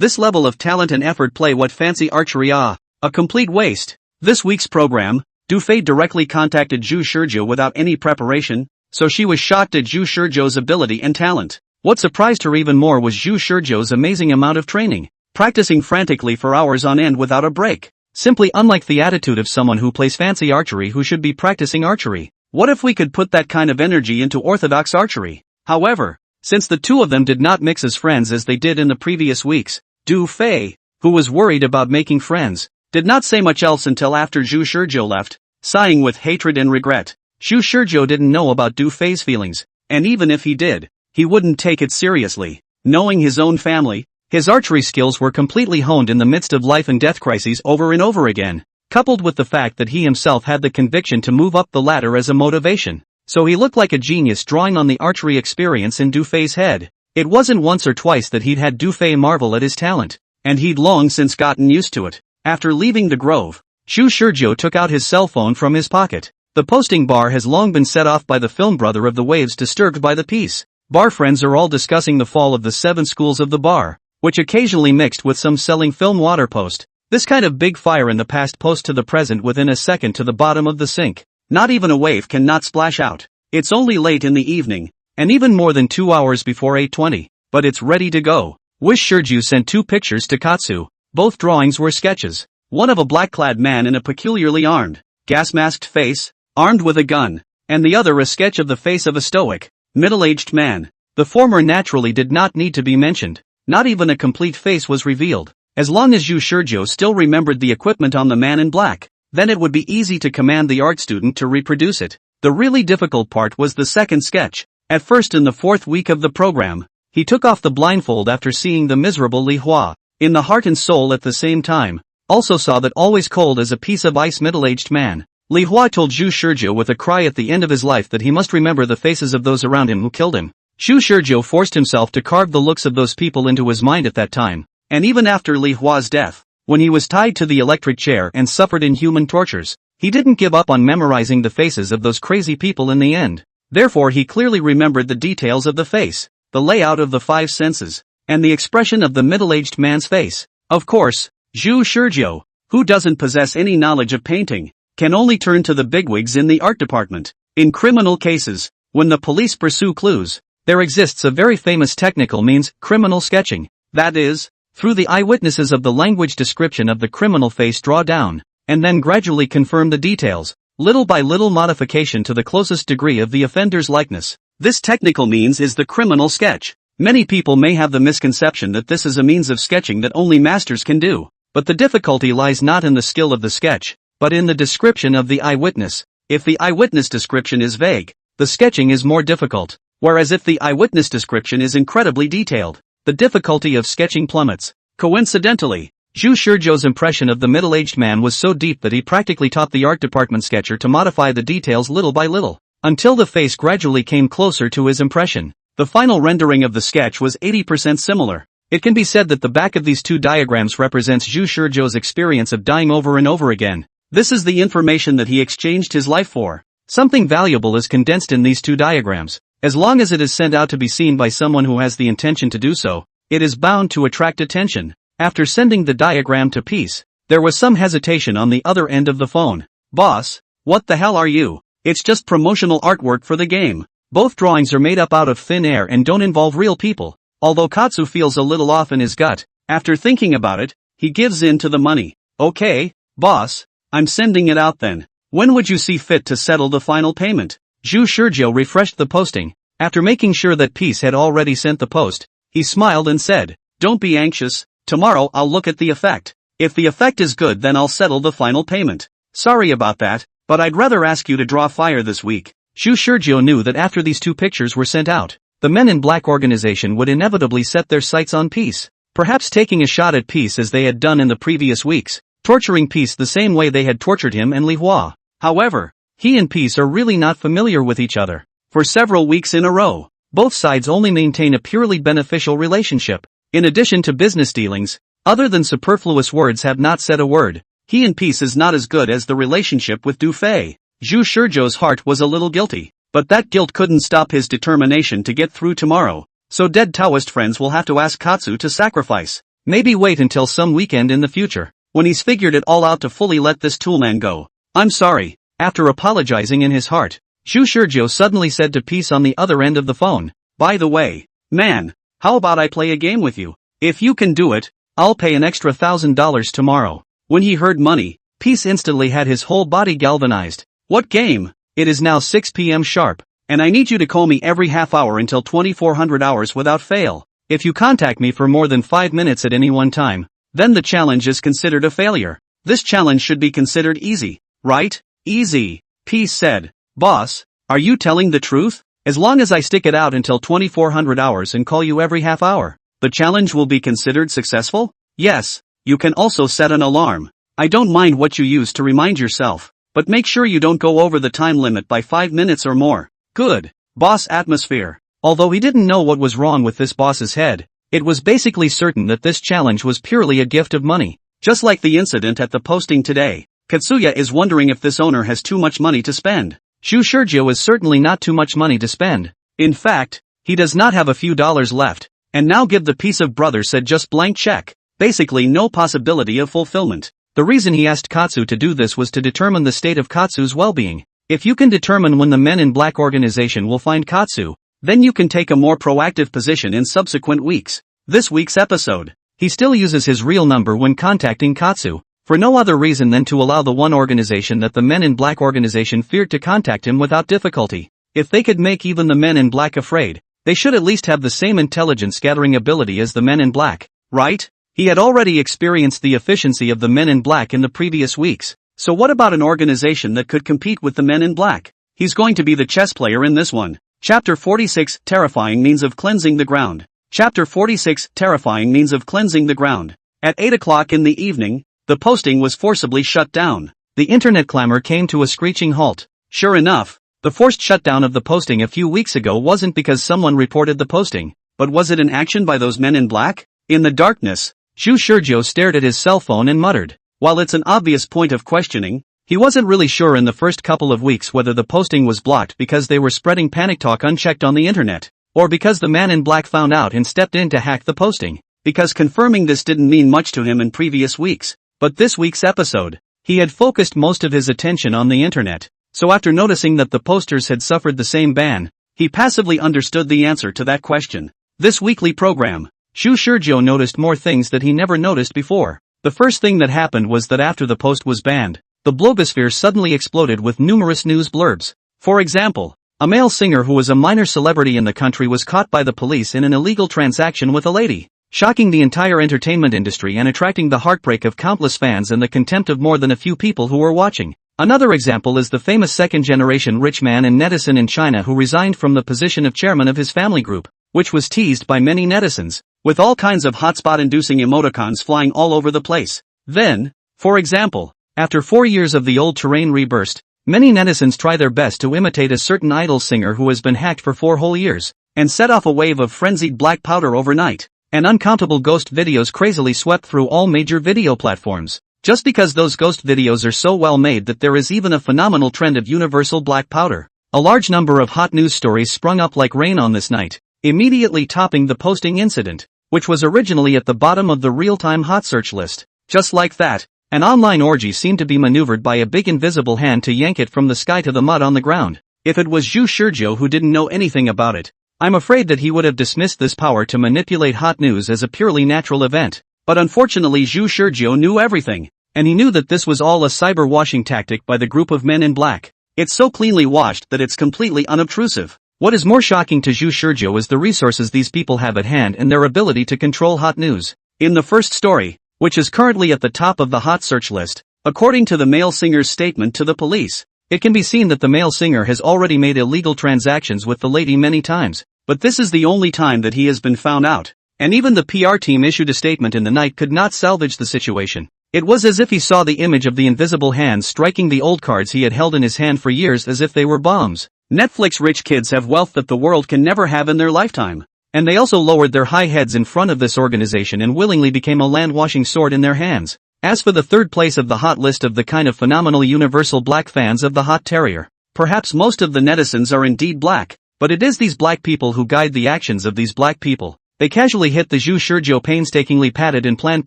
this level of talent and effort play what fancy archery a complete waste. This week's program, Du Fei directly contacted Zhu Shizhou without any preparation, so she was shocked at Zhu Shizhou's ability and talent. What surprised her even more was Zhu Shizhou's amazing amount of training, practicing frantically for hours on end without a break. Simply unlike the attitude of someone who plays fancy archery who should be practicing archery. What if we could put that kind of energy into orthodox archery? However, since the two of them did not mix as friends as they did in the previous weeks, Du Fei, who was worried about making friends, did not say much else until after Zhu Shizhou left, sighing with hatred and regret. Zhu Shizhou didn't know about Du Fei's feelings, and even if he did, he wouldn't take it seriously. Knowing his own family, his archery skills were completely honed in the midst of life and death crises over and over again, coupled with the fact that he himself had the conviction to move up the ladder as a motivation. So he looked like a genius drawing on the archery experience in Du Fei's head. It wasn't once or twice that he'd had Du Fei marvel at his talent, and he'd long since gotten used to it. After leaving the grove, Zhu Shizhou took out his cell phone from his pocket. The posting bar has long been set off by the film brother of the waves disturbed by the peace. Bar friends are all discussing the fall of the 7 schools of the bar, which occasionally mixed with some selling film water post. This kind of big fire in the past post to the present within a second to the bottom of the sink. Not even a wave can not splash out. It's only late in the evening, and even more than 2 hours before 8:20, but it's ready to go. Wish Shizhou sent 2 pictures to Katsu. Both drawings were sketches. One of a black-clad man in a peculiarly armed, gas-masked face, armed with a gun, and the other a sketch of the face of a stoic, middle-aged man. The former naturally did not need to be mentioned. Not even a complete face was revealed. As long as Zhu Shizhou still remembered the equipment on the man in black, then it would be easy to command the art student to reproduce it. The really difficult part was the second sketch. At first in the 4th week of the program, he took off the blindfold after seeing the miserable Li Hua, in the heart and soul at the same time, also saw that always cold as a piece of ice middle-aged man. Li Hua told Zhu Shizhou with a cry at the end of his life that he must remember the faces of those around him who killed him. Zhu Shizhou forced himself to carve the looks of those people into his mind at that time, and even after Li Hua's death, when he was tied to the electric chair and suffered inhuman tortures, he didn't give up on memorizing the faces of those crazy people in the end. Therefore he clearly remembered the details of the face, the layout of the 5 senses, and the expression of the middle-aged man's face. Of course, Zhu Shizhou, who doesn't possess any knowledge of painting, can only turn to the bigwigs in the art department. In criminal cases, when the police pursue clues, there exists a very famous technical means, criminal sketching. That is, through the eyewitnesses of the language description of the criminal face draw down, and then gradually confirm the details, little by little modification to the closest degree of the offender's likeness. This technical means is the criminal sketch. Many people may have the misconception that this is a means of sketching that only masters can do, but the difficulty lies not in the skill of the sketch, but in the description of the eyewitness. If the eyewitness description is vague, the sketching is more difficult, whereas if the eyewitness description is incredibly detailed, the difficulty of sketching plummets. Coincidentally, Zhu Shizhou's impression of the middle-aged man was so deep that he practically taught the art department sketcher to modify the details little by little, until the face gradually came closer to his impression. The final rendering of the sketch was 80% similar. It can be said that the back of these two diagrams represents Zhu Shizhou's experience of dying over and over again. This is the information that he exchanged his life for. Something valuable is condensed in these two diagrams. As long as it is sent out to be seen by someone who has the intention to do so, it is bound to attract attention. After sending the diagram to Peace, there was some hesitation on the other end of the phone. "Boss, what the hell are you? It's just promotional artwork for the game. Both drawings are made up out of thin air and don't involve real people." Although Katsu feels a little off in his gut, after thinking about it, he gives in to the money. "Okay, boss, I'm sending it out then. When would you see fit to settle the final payment?" Zhu Shizhou refreshed the posting. After making sure that Peace had already sent the post, he smiled and said, "Don't be anxious. Tomorrow I'll look at the effect. If the effect is good, then I'll settle the final payment. Sorry about that, but I'd rather ask you to draw fire this week." Zhu Shizhou knew that after these two pictures were sent out, the Men in Black organization would inevitably set their sights on Peace, perhaps taking a shot at Peace as they had done in the previous weeks, torturing Peace the same way they had tortured him and Li Hua. However, he and Peace are really not familiar with each other. For several weeks in a row, both sides only maintain a purely beneficial relationship. In addition to business dealings, other than superfluous words have not said a word. He and Peace is not as good as the relationship with Du Fei. Zhu Shizhou's heart was a little guilty, but that guilt couldn't stop his determination to get through tomorrow. So dead Taoist friends will have to ask Katsu to sacrifice. Maybe wait until some weekend in the future, when he's figured it all out to fully let this toolman go. "I'm sorry." After apologizing in his heart, Zhu Shizhou suddenly said to Peace on the other end of the phone, "By the way, man, how about I play a game with you? If you can do it, I'll pay an extra $1,000 tomorrow." When he heard money, Peace instantly had his whole body galvanized. "What game? It is now 6 p.m. sharp, and I need you to call me every half hour until 2400 hours without fail. If you contact me for more than 5 minutes at any one time, then the challenge is considered a failure. This challenge should be considered easy, right?" "Easy," Peace said. "Boss, are you telling the truth? As long as I stick it out until 2400 hours and call you every half hour, the challenge will be considered successful?" "Yes, you can also set an alarm. I don't mind what you use to remind yourself, but make sure you don't go over the time limit by 5 minutes or more." "Good, boss." Atmosphere. Although he didn't know what was wrong with this boss's head, it was basically certain that this challenge was purely a gift of money. Just like the incident at the posting today, Katsuya is wondering if this owner has too much money to spend. Zhu Shizhou is certainly not too much money to spend. In fact, he does not have a few dollars left, and now give the piece of brother said just blank check. Basically no possibility of fulfillment. The reason he asked Katsu to do this was to determine the state of Katsu's well-being. If you can determine when the Men in Black organization will find Katsu, then you can take a more proactive position in subsequent weeks. This week's episode, he still uses his real number when contacting Katsu, for no other reason than to allow the one organization that the Men in Black organization feared to contact him without difficulty. If they could make even the Men in Black afraid, they should at least have the same intelligence gathering ability as the Men in Black, right? He had already experienced the efficiency of the Men in Black in the previous weeks, so what about an organization that could compete with the Men in Black? He's going to be the chess player in this one. Chapter 46, Terrifying Means of Cleansing the Ground. Chapter 46, Terrifying Means of Cleansing the Ground. At 8 o'clock in the evening, the posting was forcibly shut down. The internet clamor came to a screeching halt. Sure enough, the forced shutdown of the posting a few weeks ago wasn't because someone reported the posting, but was it an action by those Men in Black? In the darkness, Zhu Shizhou stared at his cell phone and muttered. While it's an obvious point of questioning, he wasn't really sure in the first couple of weeks whether the posting was blocked because they were spreading panic talk unchecked on the internet, or because the Man in Black found out and stepped in to hack the posting, because confirming this didn't mean much to him in previous weeks. But this week's episode, he had focused most of his attention on the internet, so after noticing that the posters had suffered the same ban, he passively understood the answer to that question. This weekly program, Zhu Shizhou noticed more things that he never noticed before. The first thing that happened was that after the post was banned, the blogosphere suddenly exploded with numerous news blurbs. For example, a male singer who was a minor celebrity in the country was caught by the police in an illegal transaction with a lady, shocking the entire entertainment industry and attracting the heartbreak of countless fans and the contempt of more than a few people who were watching. Another example is the famous second-generation rich man and netizen in China who resigned from the position of chairman of his family group, which was teased by many netizens, with all kinds of hotspot-inducing emoticons flying all over the place. Then, for example, after 4 years of the old terrain reburst, many netizens try their best to imitate a certain idol singer who has been hacked for 4 whole years, and set off a wave of frenzied black powder overnight. And uncountable ghost videos crazily swept through all major video platforms, just because those ghost videos are so well made that there is even a phenomenal trend of universal black powder. A large number of hot news stories sprung up like rain on this night, immediately topping the posting incident, which was originally at the bottom of the real-time hot search list. Just like that, an online orgy seemed to be maneuvered by a big invisible hand to yank it from the sky to the mud on the ground. If it was Zhu Shizhou who didn't know anything about it, I'm afraid that he would have dismissed this power to manipulate hot news as a purely natural event. But unfortunately Zhu Shizhou knew everything, and he knew that this was all a cyber-washing tactic by the group of men in black. It's so cleanly washed that it's completely unobtrusive. What is more shocking to Zhu Shizhou is the resources these people have at hand and their ability to control hot news. In the first story, which is currently at the top of the hot search list, according to the male singer's statement to the police, it can be seen that the male singer has already made illegal transactions with the lady many times. But this is the only time that he has been found out, and even the PR team issued a statement in the night could not salvage the situation. It was as if he saw the image of the invisible hand striking the old cards he had held in his hand for years as if they were bombs. Netflix rich kids have wealth that the world can never have in their lifetime, and they also lowered their high heads in front of this organization and willingly became a land-washing sword in their hands. As for the third place of the hot list of the kind of phenomenal universal black fans of the hot terrier, perhaps most of the netizens are indeed black. But it is these black people who guide the actions of these black people. They casually hit the Zhu Shizhou painstakingly padded and planned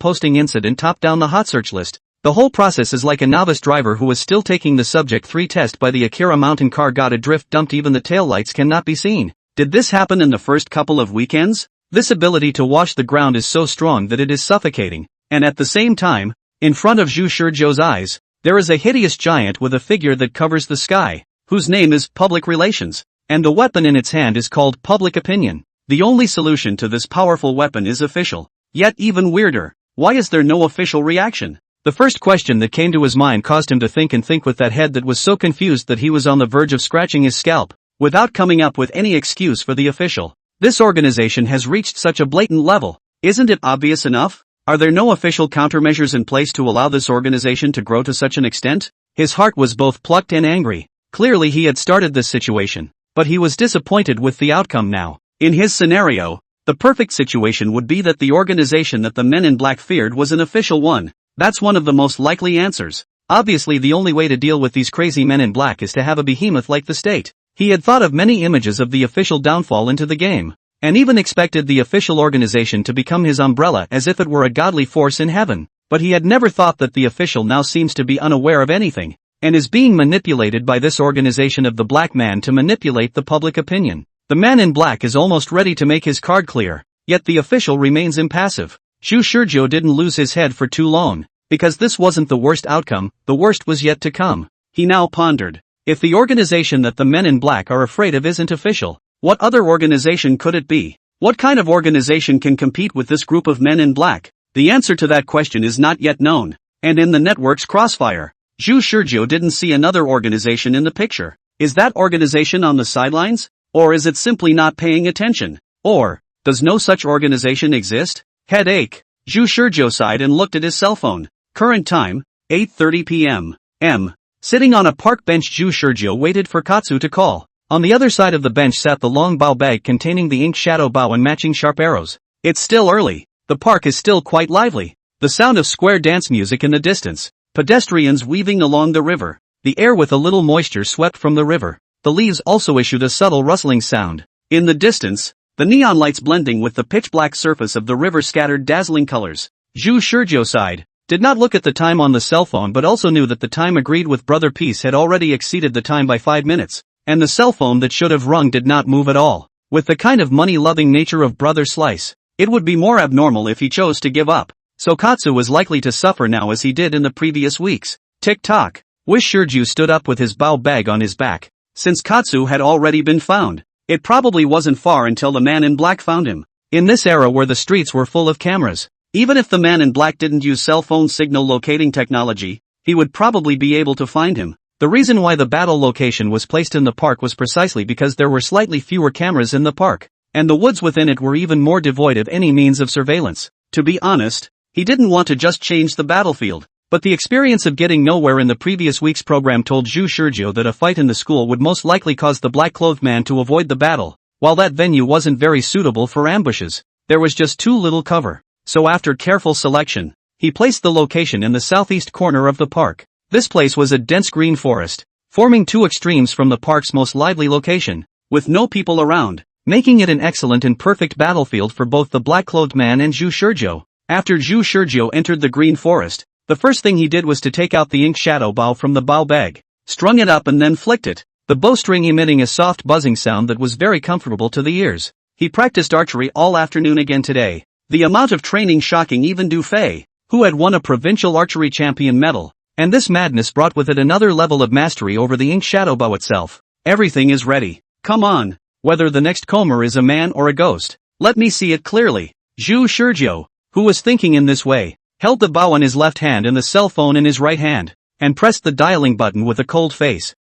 posting incident top down the hot search list. The whole process is like a novice driver who is still taking the Subject 3 test by the Akira mountain car got adrift dumped, even the taillights cannot be seen. Did this happen in the first couple of weekends? This ability to wash the ground is so strong that it is suffocating, and at the same time, in front of Zhu Shizhou's eyes, there is a hideous giant with a figure that covers the sky, whose name is Public Relations. And the weapon in its hand is called public opinion. The only solution to this powerful weapon is official. Yet even weirder, why is there no official reaction? The first question that came to his mind caused him to think with that head that was so confused that he was on the verge of scratching his scalp, without coming up with any excuse for the official. This organization has reached such a blatant level. Isn't it obvious enough? Are there no official countermeasures in place to allow this organization to grow to such an extent? His heart was both plucked and angry. Clearly he had started this situation, but he was disappointed with the outcome now. In his scenario, the perfect situation would be that the organization that the men in black feared was an official one. That's one of the most likely answers. Obviously the only way to deal with these crazy men in black is to have a behemoth like the state. He had thought of many images of the official downfall into the game, and even expected the official organization to become his umbrella as if it were a godly force in heaven. But he had never thought that the official now seems to be unaware of anything, and is being manipulated by this organization of the black man to manipulate the public opinion. The man in black is almost ready to make his card clear, yet the official remains impassive. Zhu Shizhou didn't lose his head for too long, because this wasn't the worst outcome, the worst was yet to come. He now pondered, if the organization that the men in black are afraid of isn't official, what other organization could it be? What kind of organization can compete with this group of men in black? The answer to that question is not yet known, and in the network's crossfire, Zhu Shizhou didn't see another organization in the picture. Is that organization on the sidelines? Or is it simply not paying attention? Or, does no such organization exist? Headache. Zhu Shizhou sighed and looked at his cell phone. Current time, 8:30 p.m. Sitting on a park bench, Zhu Shizhou waited for Katsu to call. On the other side of the bench sat the long bow bag containing the ink shadow bow and matching sharp arrows. It's still early. The park is still quite lively. The sound of square dance music in the distance. Pedestrians weaving along the river. The air with a little moisture swept from the river. The leaves also issued a subtle rustling sound. In the distance, the neon lights blending with the pitch-black surface of the river scattered dazzling colors. Zhu Shizhou sighed, did not look at the time on the cell phone but also knew that the time agreed with Brother Peace had already exceeded the time by 5 minutes, and the cell phone that should have rung did not move at all. With the kind of money-loving nature of Brother Slice, it would be more abnormal if he chose to give up. so Katsu was likely to suffer now as he did in the previous weeks. Tick-tock. Wish Shirju stood up with his bao bag on his back. Since Katsu had already been found, it probably wasn't far until the man in black found him. In this era where the streets were full of cameras, even if the man in black didn't use cell phone signal locating technology, he would probably be able to find him. The reason why the battle location was placed in the park was precisely because there were slightly fewer cameras in the park, and the woods within it were even more devoid of any means of surveillance. To be honest, he didn't want to just change the battlefield, but the experience of getting nowhere in the previous week's program told Zhu Shizhou that a fight in the school would most likely cause the black-clothed man to avoid the battle. While that venue wasn't very suitable for ambushes, there was just too little cover. So after careful selection, he placed the location in the southeast corner of the park. This place was a dense green forest, forming two extremes from the park's most lively location, with no people around, making it an excellent and perfect battlefield for both the black-clothed man and Zhu Shizhou. After Zhu Shizhou entered the green forest, the first thing he did was to take out the ink shadow bow from the bao bag, strung it up and then flicked it, the bowstring emitting a soft buzzing sound that was very comfortable to the ears. He practiced archery all afternoon again today, the amount of training shocking even Du Fei, who had won a provincial archery champion medal. And this madness brought with it another level of mastery over the ink shadow bow itself. Everything is ready. Come on. Whether the next comer is a man or a ghost, let me see it clearly. Zhu Shizhou, who was thinking in this way, held the bow in his left hand and the cell phone in his right hand, and pressed the dialing button with a cold face.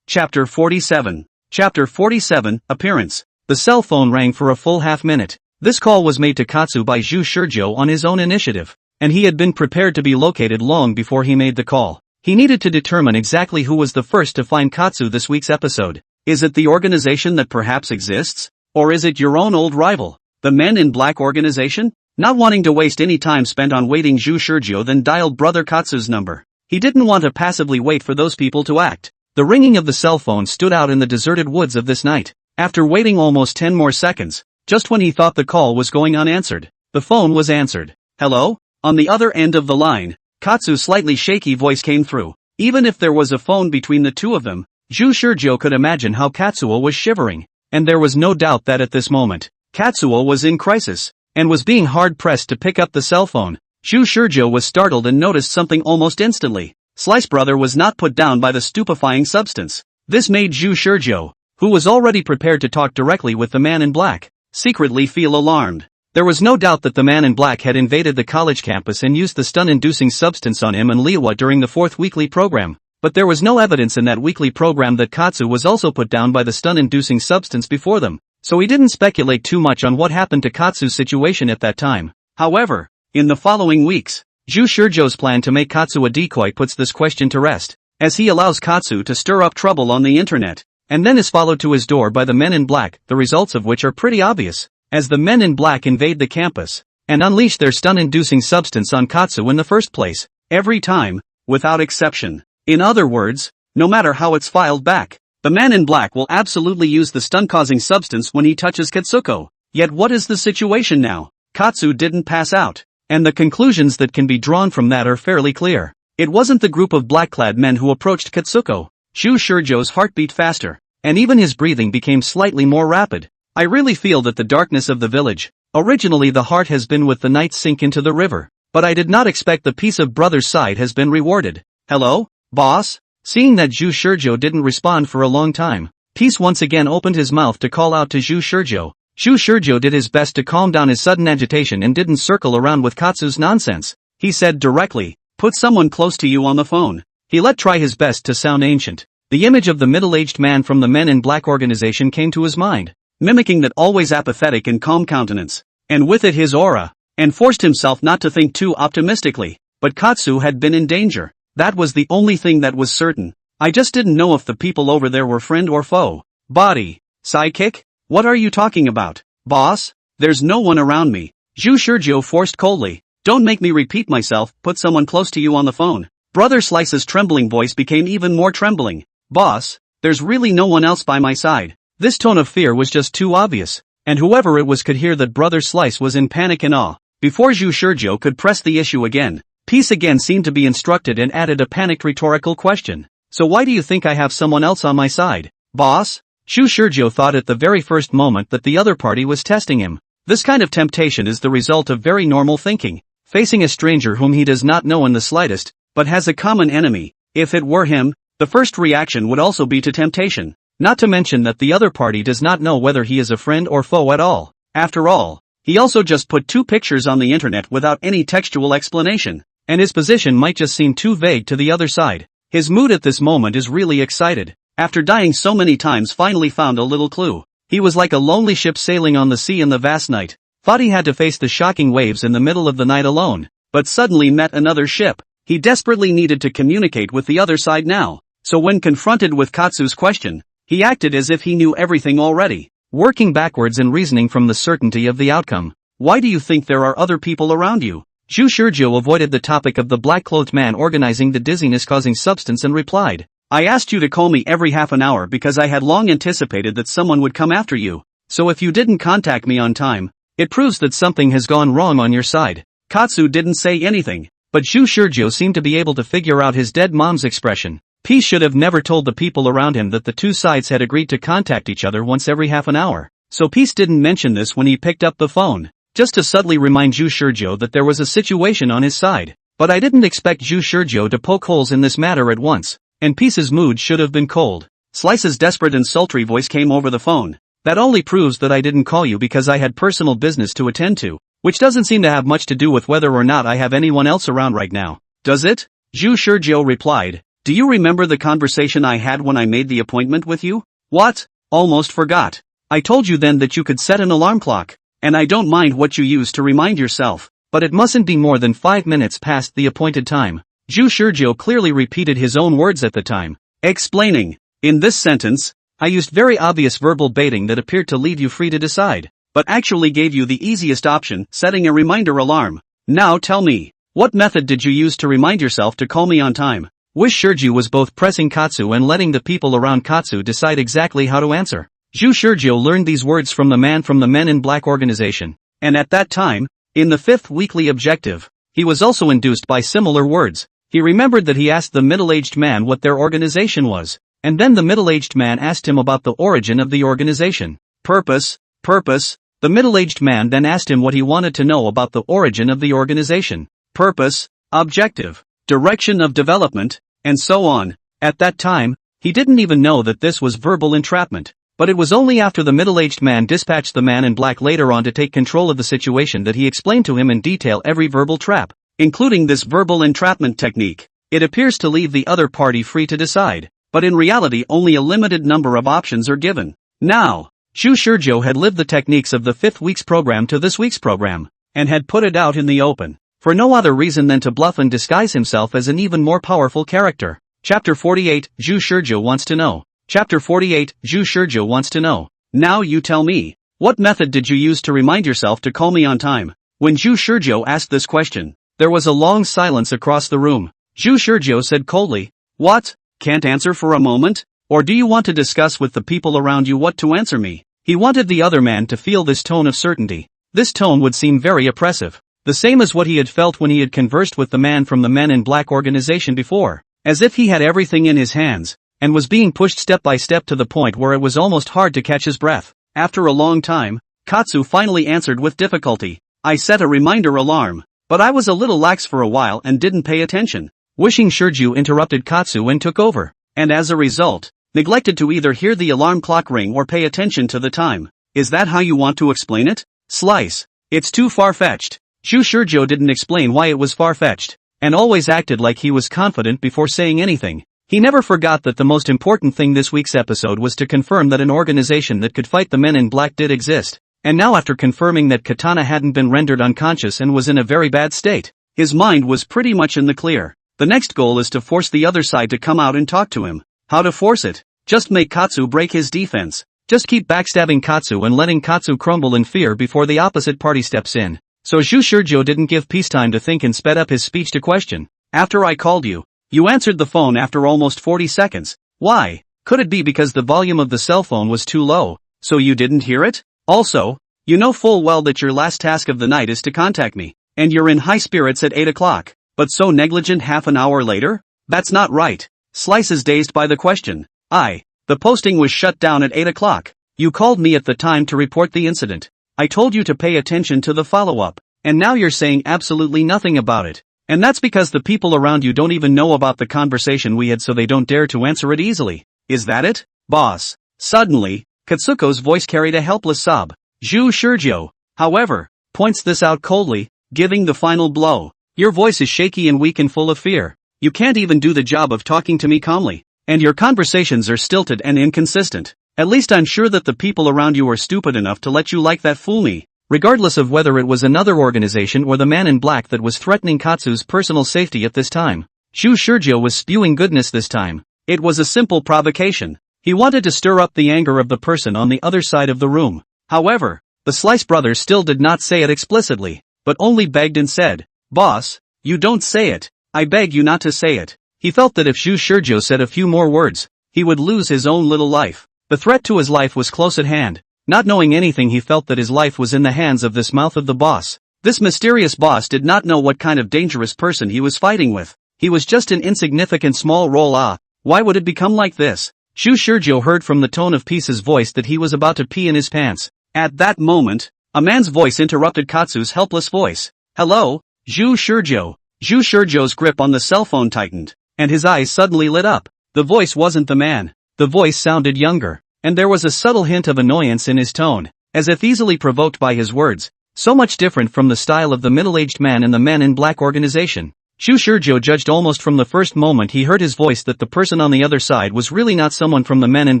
Chapter 47. Chapter 47, Appearance. The cell phone rang for a full half-minute. This call was made to Katsu by Zhu Shizhou on his own initiative, and he had been prepared to be located long before he made the call. He needed to determine exactly who was the first to find Katsu this week's episode. Is it the organization that perhaps exists? Or is it your own old rival, the Men in Black organization? Not wanting to waste any time spent on waiting, Zhu Shizhou then dialed Brother Katsu's number. He didn't want to passively wait for those people to act. The ringing of the cell phone stood out in the deserted woods of this night. After waiting almost 10 more seconds, just when he thought the call was going unanswered, the phone was answered. Hello? On the other end of the line, Katsu's slightly shaky voice came through. Even if there was a phone between the two of them, Zhu Shizhou could imagine how Katsuo was shivering, and there was no doubt that at this moment, Katsuo was in crisis, and was being hard-pressed to pick up the cell phone. Zhu Shizhou was startled and noticed something almost instantly. Slice Brother was not put down by the stupefying substance. This made Zhu Shizhou, who was already prepared to talk directly with the man in black, secretly feel alarmed. There was no doubt that the man in black had invaded the college campus and used the stun-inducing substance on him and Liwa during the fourth weekly program, but there was no evidence in that weekly program that Katsu was also put down by the stun-inducing substance before them, so he didn't speculate too much on what happened to Katsu's situation at that time. However, in the following weeks, Zhu Shizhou's plan to make Katsu a decoy puts this question to rest, as he allows Katsu to stir up trouble on the internet, and then is followed to his door by the men in black, the results of which are pretty obvious. As the men in black invade the campus, and unleash their stun-inducing substance on Katsu in the first place, every time, without exception. In other words, no matter how it's filed back, the man in black will absolutely use the stun-causing substance when he touches Katsuko. Yet what is the situation now? Katsu didn't pass out, and the conclusions that can be drawn from that are fairly clear. It wasn't the group of black-clad men who approached Katsuko. Zhu Shizhou's heart beat faster, and even his breathing became slightly more rapid. I really feel that the darkness of the village, originally the heart has been with the night sink into the river, but I did not expect the peace of brother's side has been rewarded. Hello, boss? Seeing that Zhu Shizhou didn't respond for a long time, Peace once again opened his mouth to call out to Zhu Shizhou. Zhu Shizhou did his best to calm down his sudden agitation and didn't circle around with Katsu's nonsense. He said directly, put someone close to you on the phone. He let try his best to sound ancient. The image of the middle-aged man from the Men in Black organization came to his mind, mimicking that always apathetic and calm countenance, and with it his aura, and forced himself not to think too optimistically. But Katsu had been in danger. That was the only thing that was certain. I just didn't know if the people over there were friend or foe. Body. Sidekick? What are you talking about, boss? There's no one around me. Zhu Shizhou forced coldly. Don't make me repeat myself, put someone close to you on the phone. Brother Slice's trembling voice became even more trembling. Boss, there's really no one else by my side. This tone of fear was just too obvious, and whoever it was could hear that Brother Slice was in panic and awe. Before Zhu Shizhou could press the issue again, Peace again seemed to be instructed and added a panicked rhetorical question. So why do you think I have someone else on my side, boss? Zhu Shizhou thought at the very first moment that the other party was testing him. This kind of temptation is the result of very normal thinking. facing a stranger whom he does not know in the slightest, but has a common enemy. If it were him, the first reaction would also be to temptation. Not to mention that the other party does not know whether he is a friend or foe at all. After all, he also just put 2 pictures on the internet without any textual explanation, and his position might just seem too vague to the other side. His mood at this moment is really excited. After dying so many times, finally found a little clue. He was like a lonely ship sailing on the sea in the vast night. Thought he had to face the shocking waves in the middle of the night alone, but suddenly met another ship. He desperately needed to communicate with the other side now. So when confronted with Katsu's question, he acted as if he knew everything already, working backwards and reasoning from the certainty of the outcome. Why do you think there are other people around you? Zhu Shurjo avoided the topic of the black-clothed man organizing the dizziness-causing substance and replied, I asked you to call me every half an hour because I had long anticipated that someone would come after you. So if you didn't contact me on time, it proves that something has gone wrong on your side. Katsu didn't say anything, but Zhu Shurjo seemed to be able to figure out his dead mom's expression. Peace should have never told the people around him that the 2 sides had agreed to contact each other once every half an hour. So Peace didn't mention this when he picked up the phone, just to subtly remind Zhu Shurjo that there was a situation on his side. But I didn't expect Zhu Shurjo to poke holes in this matter at once, and Peace's mood should have been cold. Slice's desperate and sultry voice came over the phone. That only proves that I didn't call you because I had personal business to attend to, which doesn't seem to have much to do with whether or not I have anyone else around right now. Does it? Zhu Shurjo replied. Do you remember the conversation I had when I made the appointment with you? What? Almost forgot. I told you then that you could set an alarm clock, and I don't mind what you use to remind yourself, but it mustn't be more than 5 minutes past the appointed time. Zhu Shurjo clearly repeated his own words at the time, explaining, in this sentence, I used very obvious verbal baiting that appeared to leave you free to decide, but actually gave you the easiest option, setting a reminder alarm. Now tell me, what method did you use to remind yourself to call me on time? Wish Shurju was both pressing Katsu and letting the people around Katsu decide exactly how to answer. Zhu Shurjo learned these words from the man from the Men in Black organization, and at that time, in the 5th weekly objective, he was also induced by similar words. He remembered that he asked the middle-aged man what their organization was, and then the middle-aged man asked him about the origin of the organization. Purpose. The middle-aged man then asked him what he wanted to know about the origin of the organization. Purpose, objective, direction of development, and so on. At that time, he didn't even know that this was verbal entrapment. But it was only after the middle-aged man dispatched the man in black later on to take control of the situation that he explained to him in detail every verbal trap, including this verbal entrapment technique. It appears to leave the other party free to decide, but in reality only a limited number of options are given. Now, Zhu Shurjo had lived the techniques of the 5th week's program to this week's program, and had put it out in the open, for no other reason than to bluff and disguise himself as an even more powerful character. Chapter 48, Zhu Shurjo wants to know. Chapter 48, Zhu Shurjo wants to know. Now you tell me, what method did you use to remind yourself to call me on time? When Zhu Shurjo asked this question, there was a long silence across the room. Zhu Shurjo said coldly, what? Can't answer for a moment? Or do you want to discuss with the people around you what to answer me? He wanted the other man to feel this tone of certainty. This tone would seem very oppressive. The same as what he had felt when he had conversed with the man from the Men in Black organization before. As if he had everything in his hands, and was being pushed step by step to the point where it was almost hard to catch his breath. After a long time, Katsu finally answered with difficulty. I set a reminder alarm, but I was a little lax for a while and didn't pay attention. Wishing Shurju interrupted Katsu and took over, and as a result, neglected to either hear the alarm clock ring or pay attention to the time. Is that how you want to explain it? Slice. It's too far-fetched. Zhu Shurjo didn't explain why it was far-fetched, and always acted like he was confident before saying anything. He never forgot that the most important thing this week's episode was to confirm that an organization that could fight the Men in Black did exist, and now after confirming that Katana hadn't been rendered unconscious and was in a very bad state, his mind was pretty much in the clear. The next goal is to force the other side to come out and talk to him. How to force it? Just make Katsu break his defense. Just keep backstabbing Katsu and letting Katsu crumble in fear before the opposite party steps in. So Zhu Shurjo didn't give Peace time to think and sped up his speech to question. After I called you, you answered the phone after almost 40 seconds. Why? Could it be because the volume of the cell phone was too low, so you didn't hear it? Also, you know full well that your last task of the night is to contact me, and you're in high spirits at 8 o'clock, but so negligent half an hour later? That's not right. Slice is dazed by the question. The posting was shut down at 8 o'clock. You called me at the time to report the incident. I told you to pay attention to the follow-up, and now you're saying absolutely nothing about it. And that's because the people around you don't even know about the conversation we had, so they don't dare to answer it easily. Is that it, boss? Suddenly, Katsuko's voice carried a helpless sob. Zhu Shurjo, however, points this out coldly, giving the final blow. Your voice is shaky and weak and full of fear. You can't even do the job of talking to me calmly. And your conversations are stilted and inconsistent. At least I'm sure that the people around you are stupid enough to let you like that fool me. Regardless of whether it was another organization or the man in black that was threatening Katsu's personal safety at this time, Zhu Shurjo was spewing goodness this time. It was a simple provocation. He wanted to stir up the anger of the person on the other side of the room. However, the Slice brothers still did not say it explicitly, but only begged and said, "Boss, you don't say it. I beg you not to say it." He felt that if Zhu Shurjo said a few more words, he would lose his own little life. The threat to his life was close at hand. Not knowing anything, he felt that his life was in the hands of this mouth of the boss. This mysterious boss did not know what kind of dangerous person he was fighting with. He was just an insignificant small role. Why would it become like this? Zhu Shurjo heard from the tone of Peace's voice that he was about to pee in his pants. At that moment, a man's voice interrupted Katsu's helpless voice. "Hello, Zhu Shurjo." Zhu Shurjo's grip on the cell phone tightened, and his eyes suddenly lit up. The voice wasn't the man. The voice sounded younger, and there was a subtle hint of annoyance in his tone, as if easily provoked by his words. So much different from the style of the middle-aged man in the Men in Black organization. Zhu Shurjo judged almost from the first moment he heard his voice that the person on the other side was really not someone from the Men in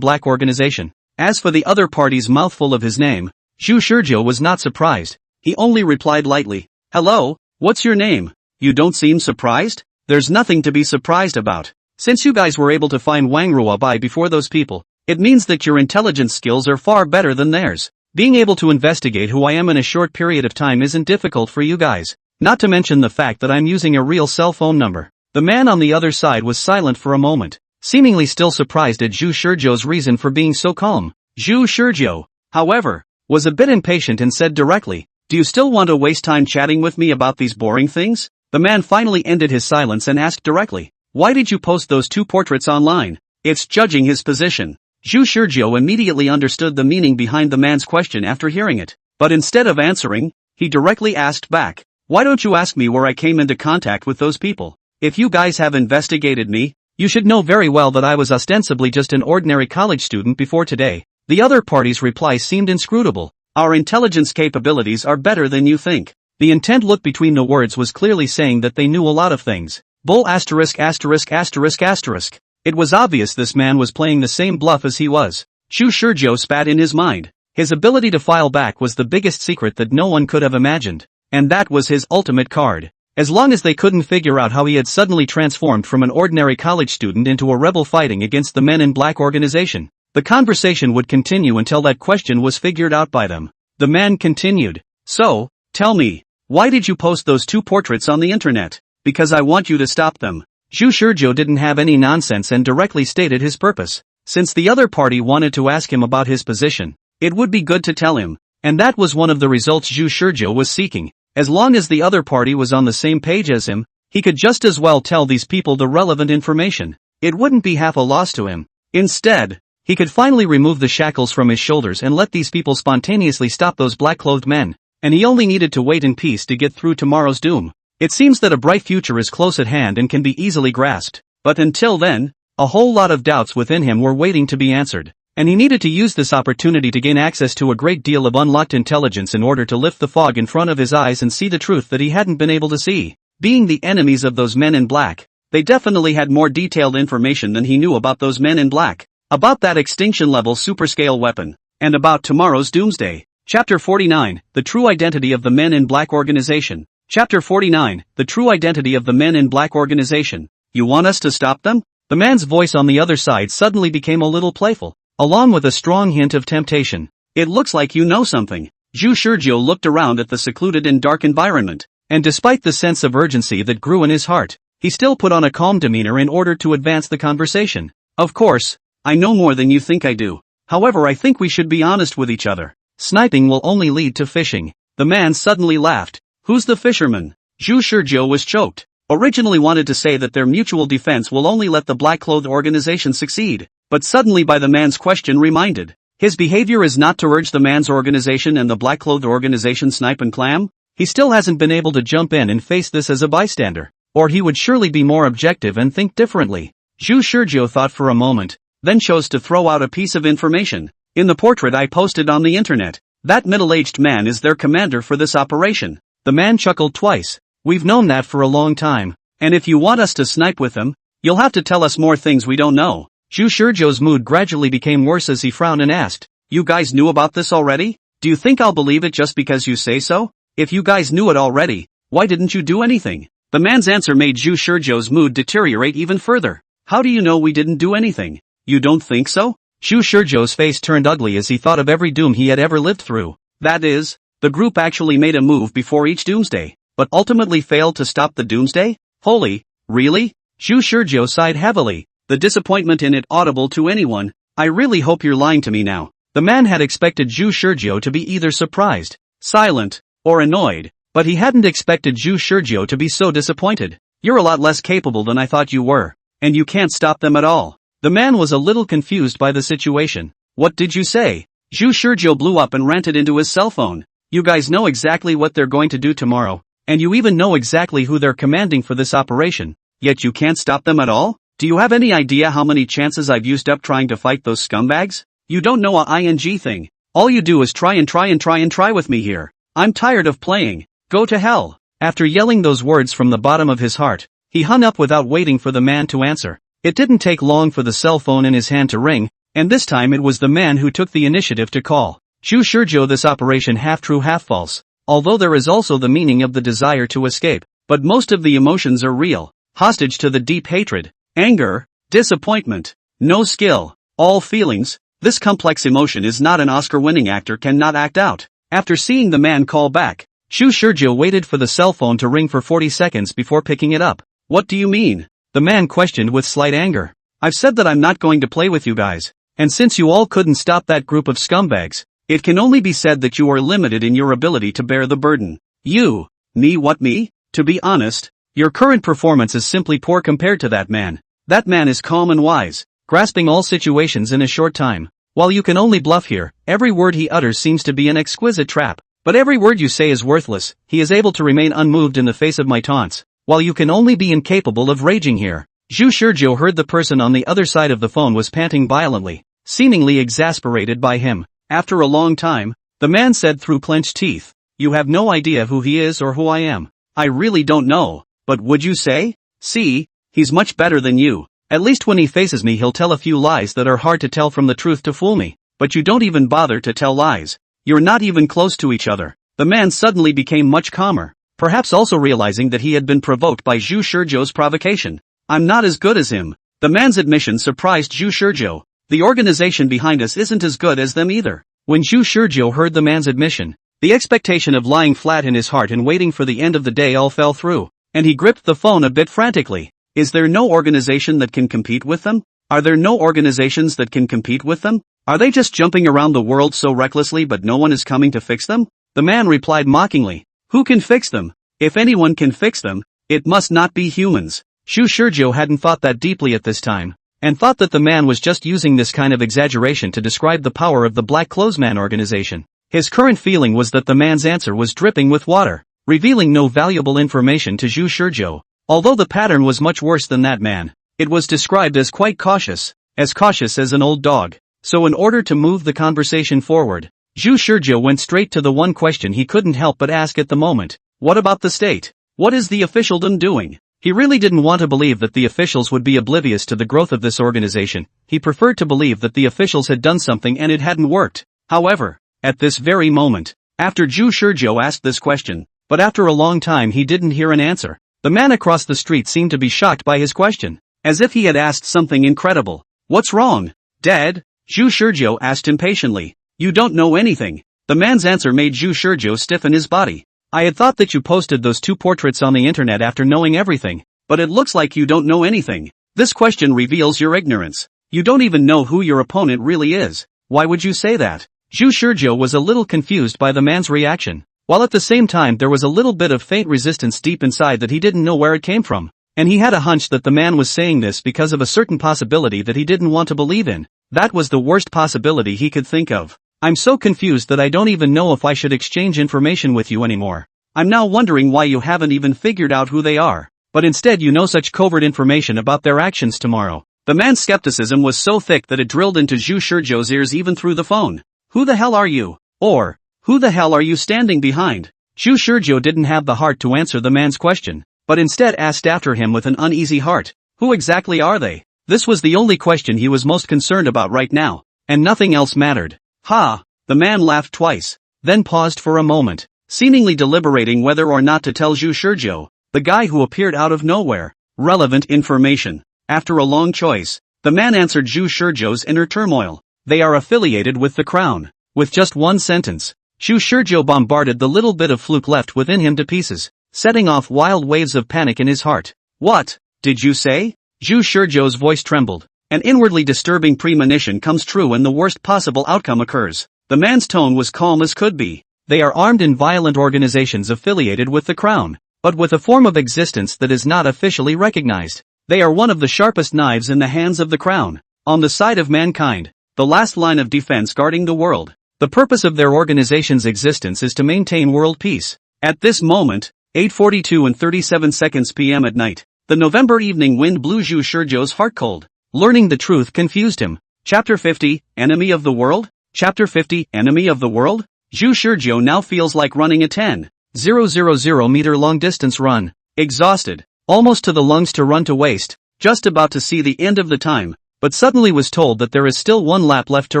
Black organization. As for the other party's mouthful of his name, Zhu Shurjo was not surprised. He only replied lightly, "Hello, what's your name? You don't seem surprised?" "There's nothing to be surprised about. Since you guys were able to find manhwa by before those people, it means that your intelligence skills are far better than theirs. Being able to investigate who I am in a short period of time isn't difficult for you guys. Not to mention the fact that I'm using a real cell phone number." The man on the other side was silent for a moment, seemingly still surprised at Zhu Shurjo's reason for being so calm. Zhu Shurjo, however, was a bit impatient and said directly, "Do you still want to waste time chatting with me about these boring things?" The man finally ended his silence and asked directly, "Why did you post those two portraits online?" It's judging his position. Zhu Shurjo immediately understood the meaning behind the man's question after hearing it, but instead of answering, he directly asked back, "Why don't you ask me where I came into contact with those people? If you guys have investigated me, you should know very well that I was ostensibly just an ordinary college student before today." The other party's reply seemed inscrutable. "Our intelligence capabilities are better than you think." The intent look between the words was clearly saying that they knew a lot of things. Bull asterisk asterisk asterisk asterisk. It was obvious this man was playing the same bluff as he was. Zhu Shurjo spat in his mind. His ability to file back was the biggest secret that no one could have imagined. And that was his ultimate card. As long as they couldn't figure out how he had suddenly transformed from an ordinary college student into a rebel fighting against the Men in Black organization, the conversation would continue until that question was figured out by them. The man continued, "So, tell me, why did you post those two portraits on the internet?" "Because I want you to stop them." Zhu Shurjo didn't have any nonsense and directly stated his purpose. Since the other party wanted to ask him about his position, it would be good to tell him, and that was one of the results Zhu Shurjo was seeking. As long as the other party was on the same page as him, he could just as well tell these people the relevant information. It wouldn't be half a loss to him. Instead, he could finally remove the shackles from his shoulders and let these people spontaneously stop those black-clothed men, and he only needed to wait in peace to get through tomorrow's doom. It seems that a bright future is close at hand and can be easily grasped, but until then, a whole lot of doubts within him were waiting to be answered, and he needed to use this opportunity to gain access to a great deal of unlocked intelligence in order to lift the fog in front of his eyes and see the truth that he hadn't been able to see. Being the enemies of those Men in Black, they definitely had more detailed information than he knew about those Men in Black, about that extinction-level superscale weapon, and about tomorrow's doomsday. Chapter 49, The True Identity of the Men in Black Organization. Chapter 49, The True Identity of the Men in Black Organization. "You want us to stop them?" The man's voice on the other side suddenly became a little playful, along with a strong hint of temptation. "It looks like you know something." Zhu Shurjo looked around at the secluded and dark environment, and despite the sense of urgency that grew in his heart, he still put on a calm demeanor in order to advance the conversation. "Of course, I know more than you think I do. However, I think we should be honest with each other. Sniping will only lead to fishing." The man suddenly laughed. "Who's the fisherman?" Zhu Shurjo was choked. Originally wanted to say that their mutual defense will only let the black-clothed organization succeed, but suddenly by the man's question reminded. His behavior is not to urge the man's organization and the black-clothed organization snipe and clam? He still hasn't been able to jump in and face this as a bystander, or he would surely be more objective and think differently. Zhu Shizhou thought for a moment, then chose to throw out a piece of information. In the portrait I posted on the internet, that middle-aged man is their commander for this operation. The man chuckled twice. We've known that for a long time, and if you want us to snipe with him, you'll have to tell us more things we don't know. Zhu Shizhou's mood gradually became worse as he frowned and asked, you guys knew about this already? Do you think I'll believe it just because you say so? If you guys knew it already, why didn't you do anything? The man's answer made Zhu Shizhou's mood deteriorate even further. How do you know we didn't do anything? You don't think so? Zhu Shizhou's face turned ugly as he thought of every doom he had ever lived through. That is, the group actually made a move before each doomsday, but ultimately failed to stop the doomsday? Holy, really? Zhu Shizhou sighed heavily, the disappointment in it audible to anyone. I really hope you're lying to me now. The man had expected Zhu Shizhou to be either surprised, silent, or annoyed, but he hadn't expected Zhu Shizhou to be so disappointed. You're a lot less capable than I thought you were, and you can't stop them at all. The man was a little confused by the situation. What did you say? Zhu Shizhou blew up and ranted into his cell phone. You guys know exactly what they're going to do tomorrow, and you even know exactly who they're commanding for this operation, yet you can't stop them at all? Do you have any idea how many chances I've used up trying to fight those scumbags? You don't know a ing thing. All you do is try with me here. I'm tired of playing. Go to hell. After yelling those words from the bottom of his heart, he hung up without waiting for the man to answer. It didn't take long for the cell phone in his hand to ring, and this time it was the man who took the initiative to call. Zhu Shizhou, this operation half true half false, although there is also the meaning of the desire to escape, but most of the emotions are real, hostage to the deep hatred, anger, disappointment, no skill, all feelings. This complex emotion is not an Oscar-winning actor cannot act out. After seeing the man call back, Zhu Shizhou waited for the cell phone to ring for 40 seconds before picking it up. What do you mean? The man questioned with slight anger. I've said that I'm not going to play with you guys, and since you all couldn't stop that group of scumbags, it can only be said that you are limited in your ability to bear the burden. You, me what me? To be honest, your current performance is simply poor compared to that man. That man is calm and wise, grasping all situations in a short time. While you can only bluff here, every word he utters seems to be an exquisite trap. But every word you say is worthless. He is able to remain unmoved in the face of my taunts, while you can only be incapable of raging here. Zhu Shizhou heard the person on the other side of the phone was panting violently, seemingly exasperated by him. After a long time, the man said through clenched teeth, you have no idea who he is or who I am. I really don't know, but would you say? See, he's much better than you. At least when he faces me he'll tell a few lies that are hard to tell from the truth to fool me. But you don't even bother to tell lies. You're not even close to each other. The man suddenly became much calmer, perhaps also realizing that he had been provoked by Zhu Shizhou's provocation. I'm not as good as him. The man's admission surprised Zhu Shizhou. The organization behind us isn't as good as them either. When Zhu Shizhou heard the man's admission, the expectation of lying flat in his heart and waiting for the end of the day all fell through, and he gripped the phone a bit frantically. Is there no organization that can compete with them? Are there no organizations that can compete with them? Are they just jumping around the world so recklessly but no one is coming to fix them? The man replied mockingly, who can fix them? If anyone can fix them, it must not be humans. Zhu Shizhou hadn't thought that deeply at this time, and thought that the man was just using this kind of exaggeration to describe the power of the Black Clothes Man organization. His current feeling was that the man's answer was dripping with water, revealing no valuable information to Zhu Shizhou. Although the pattern was much worse than that man, it was described as quite cautious as an old dog. So in order to move the conversation forward, Zhu Shizhou went straight to the one question he couldn't help but ask at the moment. What about the state? What is the officialdom doing? He really didn't want to believe that the officials would be oblivious to the growth of this organization. He preferred to believe that the officials had done something and it hadn't worked. However, at this very moment, after Zhu Shizhou asked this question, but after a long time he didn't hear an answer. The man across the street seemed to be shocked by his question, as if he had asked something incredible. What's wrong? Dad? Zhu Shizhou asked impatiently. You don't know anything. The man's answer made Zhu Shizhou stiffen his body. I had thought that you posted those 2 portraits on the internet after knowing everything, but it looks like you don't know anything. This question reveals your ignorance. You don't even know who your opponent really is. Why would you say that? Zhu Shizhou was a little confused by the man's reaction, while at the same time there was a little bit of faint resistance deep inside that he didn't know where it came from, and he had a hunch that the man was saying this because of a certain possibility that he didn't want to believe in. That was the worst possibility he could think of. I'm so confused that I don't even know if I should exchange information with you anymore. I'm now wondering why you haven't even figured out who they are, but instead you know such covert information about their actions tomorrow. The man's skepticism was so thick that it drilled into Zhu Shizhou's ears even through the phone. Who the hell are you? Or, who the hell are you standing behind? Zhu Shizhou didn't have the heart to answer the man's question, but instead asked after him with an uneasy heart. Who exactly are they? This was the only question he was most concerned about right now, and nothing else mattered. Ha! The man laughed twice, then paused for a moment, seemingly deliberating whether or not to tell Zhu Shizhou, the guy who appeared out of nowhere, relevant information. After a long choice, the man answered Zhu Shizhou's inner turmoil. They are affiliated with the crown. With just one sentence, Zhu Shizhou bombarded the little bit of fluke left within him to pieces, setting off wild waves of panic in his heart. What did you say? Zhu Shizhou's voice trembled. An inwardly disturbing premonition comes true when the worst possible outcome occurs. The man's tone was calm as could be. They are armed and violent organizations affiliated with the crown, but with a form of existence that is not officially recognized. They are one of the sharpest knives in the hands of the crown, on the side of mankind, the last line of defense guarding the world. The purpose of their organization's existence is to maintain world peace. At this moment, 8:42 and 37 seconds p.m. at night, the November evening wind blew Zhu Shizhou's heart cold. Learning the truth confused him. Chapter 50, Enemy of the World? Chapter 50, Enemy of the World? Zhu Shizhou now feels like running a 10,000 meter long distance run. Exhausted, almost to the lungs to run to waste, just about to see the end of the time, but suddenly was told that there is still one lap left to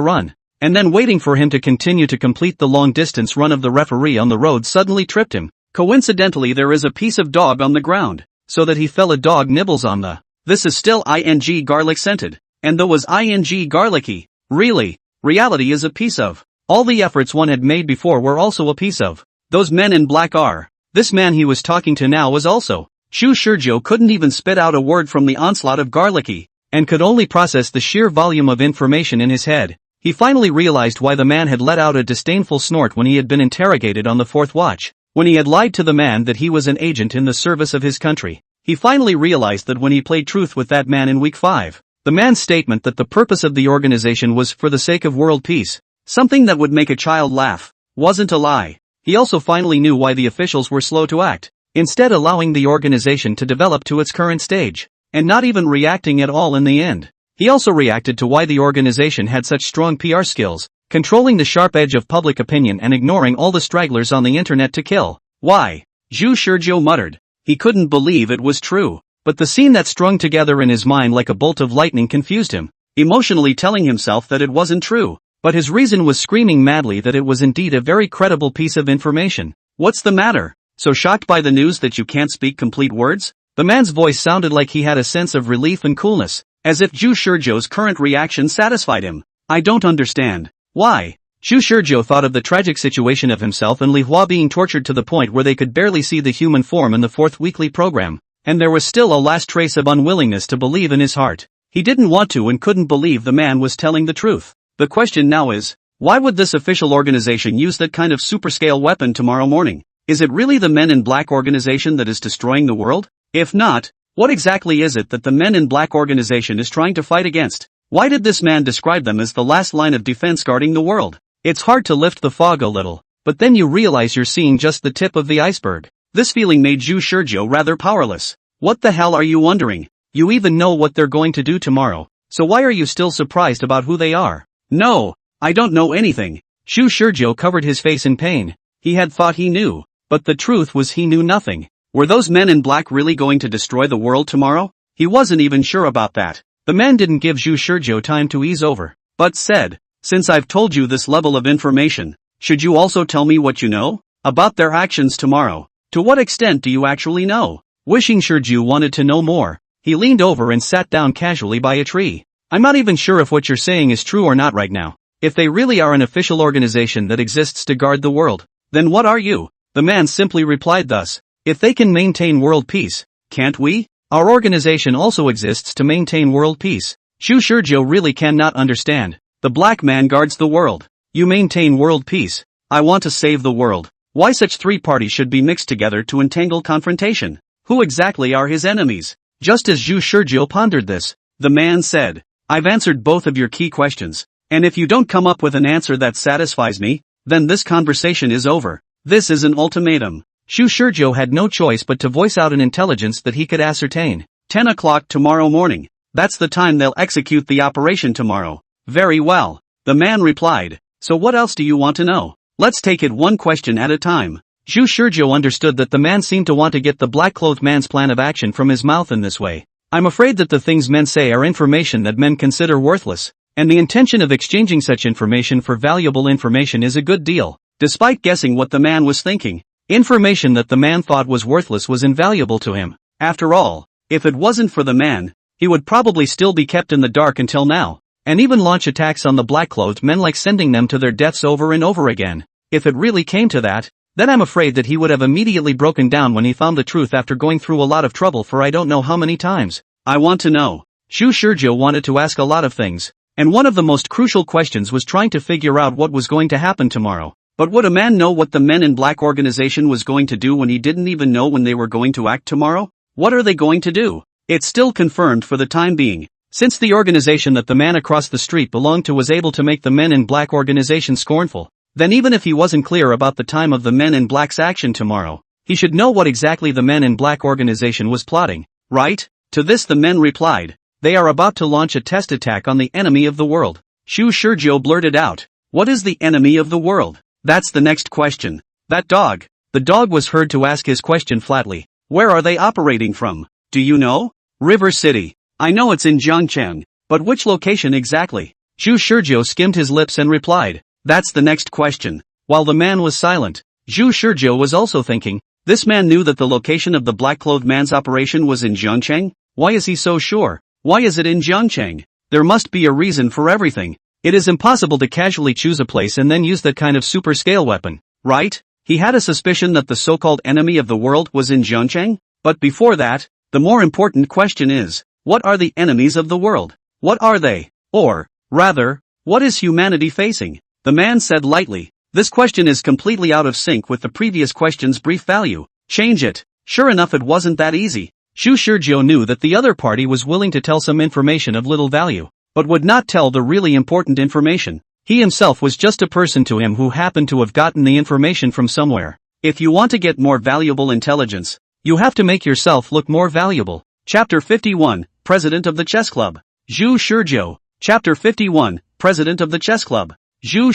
run. And then waiting for him to continue to complete the long distance run of the referee on the road suddenly tripped him. Coincidentally there is a piece of dog on the ground, so that he fell a dog nibbles on the. This is still ing garlic scented, and though was ing garlicky. Really, reality is a piece of. All the efforts one had made before were also a piece of. Those men in black are. This man he was talking to now was also. Zhu Shizhou couldn't even spit out a word from the onslaught of garlicky, and could only process the sheer volume of information in his head. He finally realized why the man had let out a disdainful snort when he had been interrogated on the fourth watch, when he had lied to the man that he was an agent in the service of his country. He finally realized that when he played truth with that man in week 5, the man's statement that the purpose of the organization was for the sake of world peace, something that would make a child laugh, wasn't a lie. He also finally knew why the officials were slow to act, instead allowing the organization to develop to its current stage, and not even reacting at all in the end. He also reacted to why the organization had such strong PR skills, controlling the sharp edge of public opinion and ignoring all the stragglers on the internet to kill. Why? Zhu Shizhou muttered. He couldn't believe it was true, but the scene that strung together in his mind like a bolt of lightning confused him, emotionally telling himself that it wasn't true, but his reason was screaming madly that it was indeed a very credible piece of information. What's the matter? So shocked by the news that you can't speak complete words? The man's voice sounded like he had a sense of relief and coolness, as if Zhu Shizhou's current reaction satisfied him. I don't understand. Why? Zhu Shizhou thought of the tragic situation of himself and Li Hua being tortured to the point where they could barely see the human form in the fourth weekly program, and there was still a last trace of unwillingness to believe in his heart. He didn't want to and couldn't believe the man was telling the truth. The question now is, why would this official organization use that kind of superscale weapon tomorrow morning? Is it really the Men in Black organization that is destroying the world? If not, what exactly is it that the Men in Black organization is trying to fight against? Why did this man describe them as the last line of defense guarding the world? It's hard to lift the fog a little, but then you realize you're seeing just the tip of the iceberg. This feeling made Zhu Shizhou rather powerless. What the hell are you wondering? You even know what they're going to do tomorrow, so why are you still surprised about who they are? No, I don't know anything. Zhu Shizhou covered his face in pain. He had thought he knew, but the truth was he knew nothing. Were those Men in Black really going to destroy the world tomorrow? He wasn't even sure about that. The man didn't give Zhu Shizhou time to ease over, but said, since I've told you this level of information, should you also tell me what you know? About their actions tomorrow. To what extent do you actually know? Wishing Shizhou wanted to know more, he leaned over and sat down casually by a tree. I'm not even sure if what you're saying is true or not right now. If they really are an official organization that exists to guard the world, then what are you? The man simply replied thus. If they can maintain world peace, can't we? Our organization also exists to maintain world peace. Zhu Shizhou really cannot understand. The black man guards the world. You maintain world peace. I want to save the world. Why such three parties should be mixed together to entangle confrontation? Who exactly are his enemies? Just as Zhu Shizhou pondered this, the man said, I've answered both of your key questions, and if you don't come up with an answer that satisfies me, then this conversation is over. This is an ultimatum. Xu Shizhou had no choice but to voice out an intelligence that he could ascertain. 10 o'clock tomorrow morning. That's the time they'll execute the operation tomorrow. Very well. The man replied. So what else do you want to know? Let's take it one question at a time. Xu Shizhou understood that the man seemed to want to get the black-clothed man's plan of action from his mouth in this way. I'm afraid that the things men say are information that men consider worthless, and the intention of exchanging such information for valuable information is a good deal. Despite guessing what the man was thinking, information that the man thought was worthless was invaluable to him. After all, if it wasn't for the man, he would probably still be kept in the dark until now, and even launch attacks on the black-clothed men, like sending them to their deaths over and over again. If it really came to that, then I'm afraid that he would have immediately broken down when he found the truth after going through a lot of trouble for I don't know how many times. I want to know. Xu Shizhou wanted to ask a lot of things, and one of the most crucial questions was trying to figure out what was going to happen tomorrow. But would a man know what the Men in Black organization was going to do when he didn't even know when they were going to act tomorrow? What are they going to do? It's still confirmed for the time being. Since the organization that the man across the street belonged to was able to make the Men in Black organization scornful, then even if he wasn't clear about the time of the Men in Black's action tomorrow, he should know what exactly the Men in Black organization was plotting, right? To this the men replied, they are about to launch a test attack on the enemy of the world. Xu Shizhou blurted out, what is the enemy of the world? That's the next question. That dog. The dog was heard to ask his question flatly. Where are they operating from? Do you know? River City. I know it's in Zhangcheng, but which location exactly? Xu Shizhou skimmed his lips and replied, that's the next question. While the man was silent, Xu Shizhou was also thinking, this man knew that the location of the black-clothed man's operation was in Zhangcheng? Why is he so sure? Why is it in Zhangcheng? There must be a reason for everything. It is impossible to casually choose a place and then use that kind of super-scale weapon, right? He had a suspicion that the so-called enemy of the world was in Zhangcheng? But before that, the more important question is, what are the enemies of the world? What are they? Or, rather, what is humanity facing? The man said lightly, this question is completely out of sync with the previous question's brief value. Change it. Sure enough, it wasn't that easy. Xu Shizhou knew that the other party was willing to tell some information of little value, but would not tell the really important information. He himself was just a person to him who happened to have gotten the information from somewhere. If you want to get more valuable intelligence, you have to make yourself look more valuable. Chapter 51, President of the Chess Club. Xu Shizhou. Chapter 51, President of the Chess Club. Xu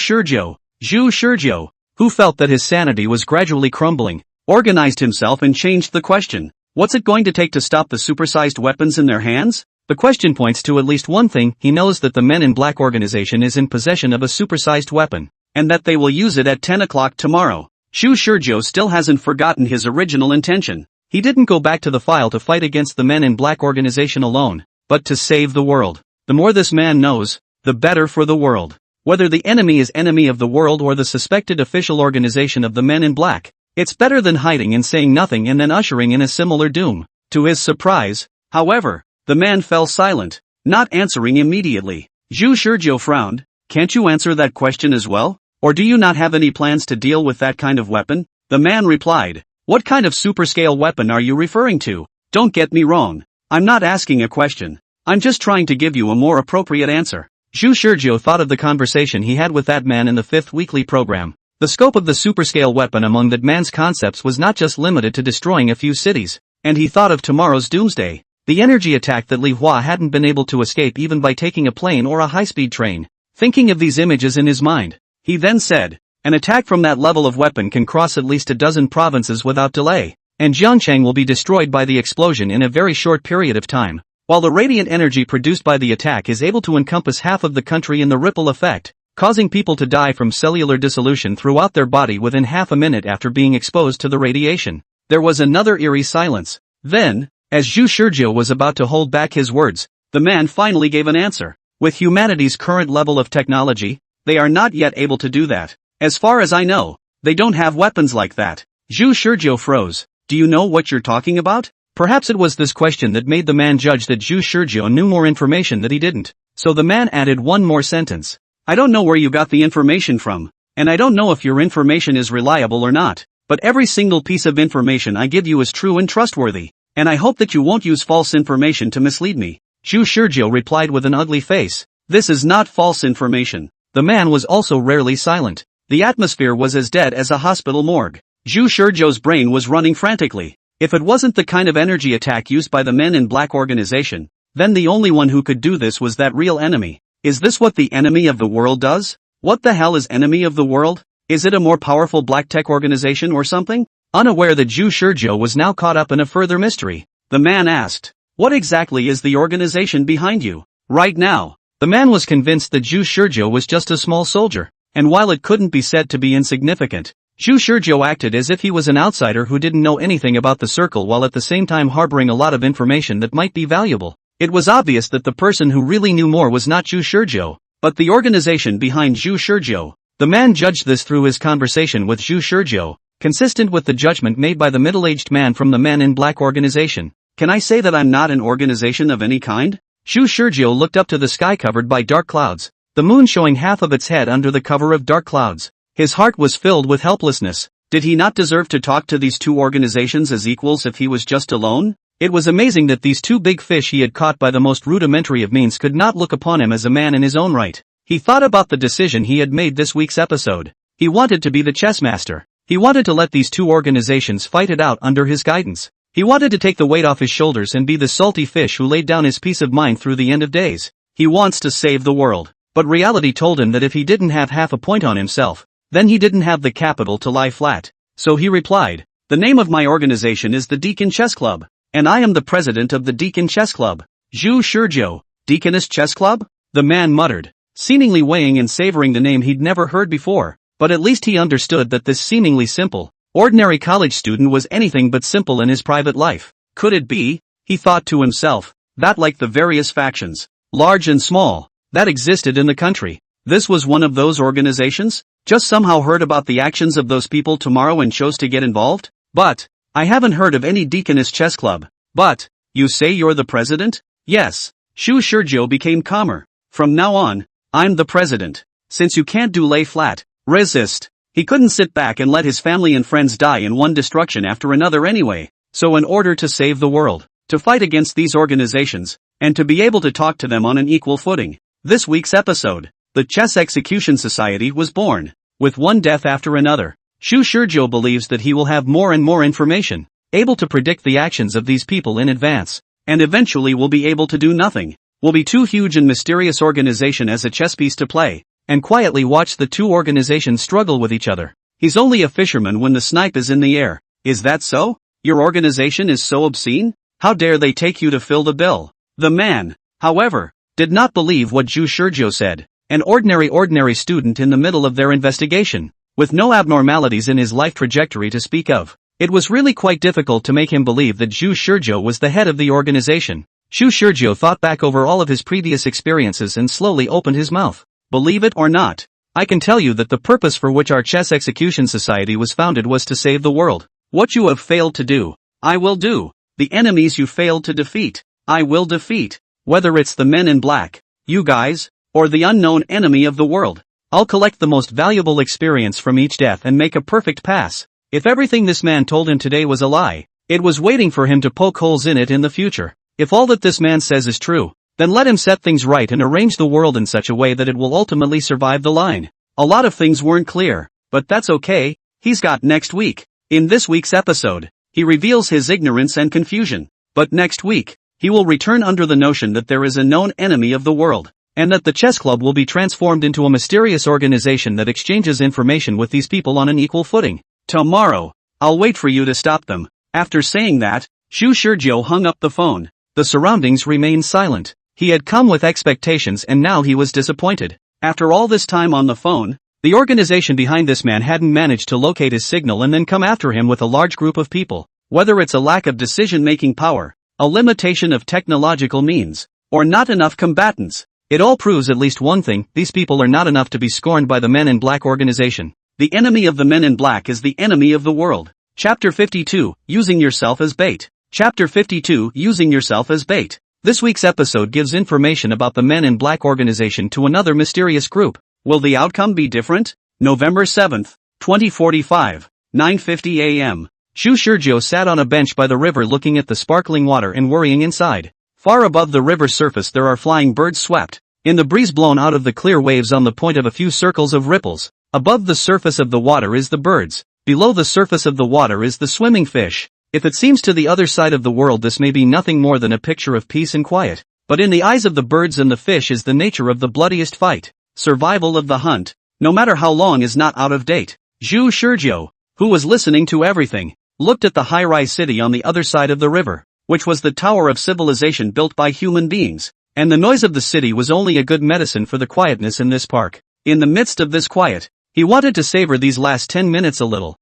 Shizhou, who felt that his sanity was gradually crumbling, organized himself and changed the question. What's it going to take to stop the supersized weapons in their hands? The question points to at least one thing. He knows that the Men in Black organization is in possession of a supersized weapon, and that they will use it at 10 o'clock tomorrow. Xu Shizhou still hasn't forgotten his original intention. He didn't go back to the file to fight against the Men in Black organization alone, but to save the world. The more this man knows, the better for the world. Whether the enemy is enemy of the world or the suspected official organization of the Men in Black, it's better than hiding and saying nothing and then ushering in a similar doom. To his surprise, however, the man fell silent, not answering immediately. Xu Shizhou frowned. Can't you answer that question as well? Or do you not have any plans to deal with that kind of weapon? The man replied, what kind of superscale weapon are you referring to? Don't get me wrong. I'm not asking a question. I'm just trying to give you a more appropriate answer. Xu Shizhou thought of the conversation he had with that man in the 5th weekly program. The scope of the superscale weapon among that man's concepts was not just limited to destroying a few cities, and he thought of tomorrow's doomsday, the energy attack that Li Hua hadn't been able to escape even by taking a plane or a high-speed train. Thinking of these images in his mind, he then said, an attack from that level of weapon can cross at least a dozen provinces without delay, and Zhangcheng will be destroyed by the explosion in a very short period of time. While the radiant energy produced by the attack is able to encompass half of the country in the ripple effect, causing people to die from cellular dissolution throughout their body within half a minute after being exposed to the radiation. There was another eerie silence. Then, as Xu Shizhou was about to hold back his words, the man finally gave an answer. With humanity's current level of technology, they are not yet able to do that. As far as I know, they don't have weapons like that. Xu Shizhou froze. Do you know what you're talking about? Perhaps it was this question that made the man judge that Xu Shizhou knew more information that he didn't. So the man added one more sentence. I don't know where you got the information from, and I don't know if your information is reliable or not, but every single piece of information I give you is true and trustworthy, and I hope that you won't use false information to mislead me. Xu Shizhou replied with an ugly face. This is not false information. The man was also rarely silent. The atmosphere was as dead as a hospital morgue. Zhu Shizhou's brain was running frantically. If it wasn't the kind of energy attack used by the Men in Black organization, then the only one who could do this was that real enemy. Is this what the enemy of the world does? What the hell is enemy of the world? Is it a more powerful black tech organization or something? Unaware that Zhu Shizhou was now caught up in a further mystery, the man asked, "What exactly is the organization behind you?" Right now, the man was convinced that Zhu Shizhou was just a small soldier, and while it couldn't be said to be insignificant, Zhu Shizhou acted as if he was an outsider who didn't know anything about the circle while at the same time harboring a lot of information that might be valuable. It was obvious that the person who really knew more was not Zhu Shizhou, but the organization behind Zhu Shizhou. The man judged this through his conversation with Zhu Shizhou, consistent with the judgment made by the middle-aged man from the Men in Black organization. "Can I say that I'm not an organization of any kind?" Zhu Shizhou looked up to the sky covered by dark clouds, the moon showing half of its head under the cover of dark clouds. His heart was filled with helplessness. Did he not deserve to talk to these two organizations as equals if he was just alone? It was amazing that these two big fish he had caught by the most rudimentary of means could not look upon him as a man in his own right. He thought about the decision he had made this week's episode. He wanted to be the chess master. He wanted to let these two organizations fight it out under his guidance. He wanted to take the weight off his shoulders and be the salty fish who laid down his peace of mind through the end of days. He wants to save the world. But reality told him that if he didn't have half a point on himself, then he didn't have the capital to lie flat. So he replied, "The name of my organization is the Deacon Chess Club, and I am the president of the Deacon Chess Club." Zhu Shizhou, Deaconess Chess Club? The man muttered, seemingly weighing and savoring the name he'd never heard before, but at least he understood that this seemingly simple, ordinary college student was anything but simple in his private life. Could it be, he thought to himself, that like the various factions, large and small, that existed in the country, this was one of those organizations? Just somehow heard about the actions of those people tomorrow and chose to get involved? But, I haven't heard of any Deaconess Chess Club. But, you say you're the president? Yes. Zhu Shizhou became calmer. From now on, I'm the president. Since you can't do lay flat, resist. He couldn't sit back and let his family and friends die in one destruction after another anyway. So in order to save the world, to fight against these organizations, and to be able to talk to them on an equal footing, this week's episode, the Chess Execution Society was born. With one death after another, Zhu Shizhou believes that he will have more and more information, able to predict the actions of these people in advance, and eventually will be able to do nothing, will be too huge and mysterious organization as a chess piece to play, and quietly watch the two organizations struggle with each other. He's only a fisherman when the snipe is in the air. Is that so? Your organization is so obscene? How dare they take you to fill the bill? The man, however, did not believe what Zhu Shizhou said. An ordinary student in the middle of their investigation, with no abnormalities in his life trajectory to speak of. It was really quite difficult to make him believe that Zhu Shizhou was the head of the organization. Zhu Shizhou thought back over all of his previous experiences and slowly opened his mouth. Believe it or not, I can tell you that the purpose for which our Chess Execution Society was founded was to save the world. What you have failed to do, I will do. The enemies you failed to defeat, I will defeat. Whether it's the Men in Black, you guys, or the unknown enemy of the world, I'll collect the most valuable experience from each death and make a perfect pass. If everything this man told him today was a lie, it was waiting for him to poke holes in it in the future. If all that this man says is true, then let him set things right and arrange the world in such a way that it will ultimately survive the line. A lot of things weren't clear, but that's okay, he's got next week. In this week's episode, he reveals his ignorance and confusion. But next week, he will return under the notion that there is a known enemy of the world, and that the chess club will be transformed into a mysterious organization that exchanges information with these people on an equal footing. Tomorrow, I'll wait for you to stop them. After saying that, Zhu Shizhou hung up the phone. The surroundings remained silent. He had come with expectations and now he was disappointed. After all this time on the phone, the organization behind this man hadn't managed to locate his signal and then come after him with a large group of people. Whether it's a lack of decision-making power, a limitation of technological means, or not enough combatants, it all proves at least one thing: these people are not enough to be scorned by the Men in Black organization. The enemy of the Men in Black is the enemy of the world. Chapter 52, Using Yourself as Bait. Chapter 52, Using Yourself as Bait. This week's episode gives information about the Men in Black organization to another mysterious group. Will the outcome be different? November 7th, 2045, 9:50 a.m. Zhu Shizhou sat on a bench by the river looking at the sparkling water and worrying inside. Far above the river's surface there are flying birds swept in the breeze, blown out of the clear waves on the point of a few circles of ripples. Above the surface of the water is the birds, Below the surface of the water is the swimming fish. If it seems to the other side of the world this may be nothing more than a picture of peace and quiet, but in the eyes of the birds and the fish is the nature of the bloodiest fight. Survival of the hunt, no matter how long, is not out of date. Zhu Shizhou, who was listening to everything, looked at the high-rise city on the other side of the river, which was the tower of civilization built by human beings, and the noise of the city was only a good medicine for the quietness in this park. In the midst of this quiet, he wanted to savor these last 10 minutes a little,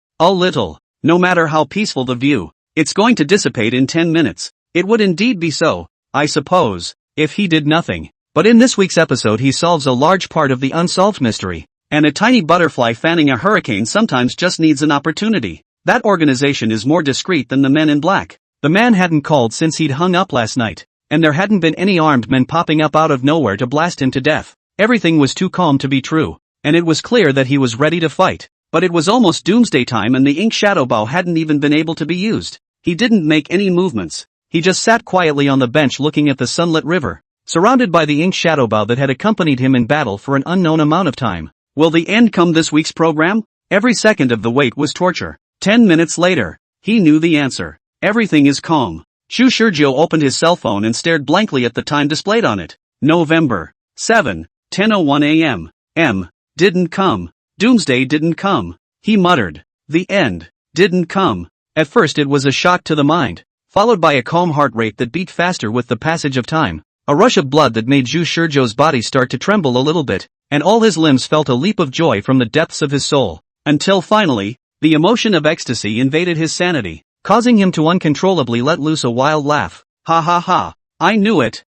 no matter how peaceful the view. It's going to dissipate in 10 minutes. It would indeed be so, I suppose, if he did nothing. But in this week's episode he solves a large part of the unsolved mystery. And a tiny butterfly fanning a hurricane sometimes just needs an opportunity. That organization is more discreet than the men in black. The man hadn't called since he'd hung up last night, and there hadn't been any armed men popping up out of nowhere to blast him to death. Everything was too calm to be true, and it was clear that he was ready to fight. But it was almost doomsday time and the ink shadow bow hadn't even been able to be used. He didn't make any movements. He just sat quietly on the bench looking at the sunlit river, surrounded by the ink shadow bow that had accompanied him in battle for an unknown amount of time. Will the end come this week's program? Every second of the wait was torture. 10 minutes later, he knew the answer. Everything is calm. Zhu Shizhou opened his cell phone and stared blankly at the time displayed on it. November 7, 10:01 a.m. Didn't come. Doomsday didn't come. He muttered. The end didn't come. At first it was a shock to the mind, followed by a calm heart rate that beat faster with the passage of time, a rush of blood that made Zhu Shizhou's body start to tremble a little bit, and all his limbs felt a leap of joy from the depths of his soul, until finally, the emotion of ecstasy invaded his sanity, causing him to uncontrollably let loose a wild laugh. Ha ha ha. I knew it.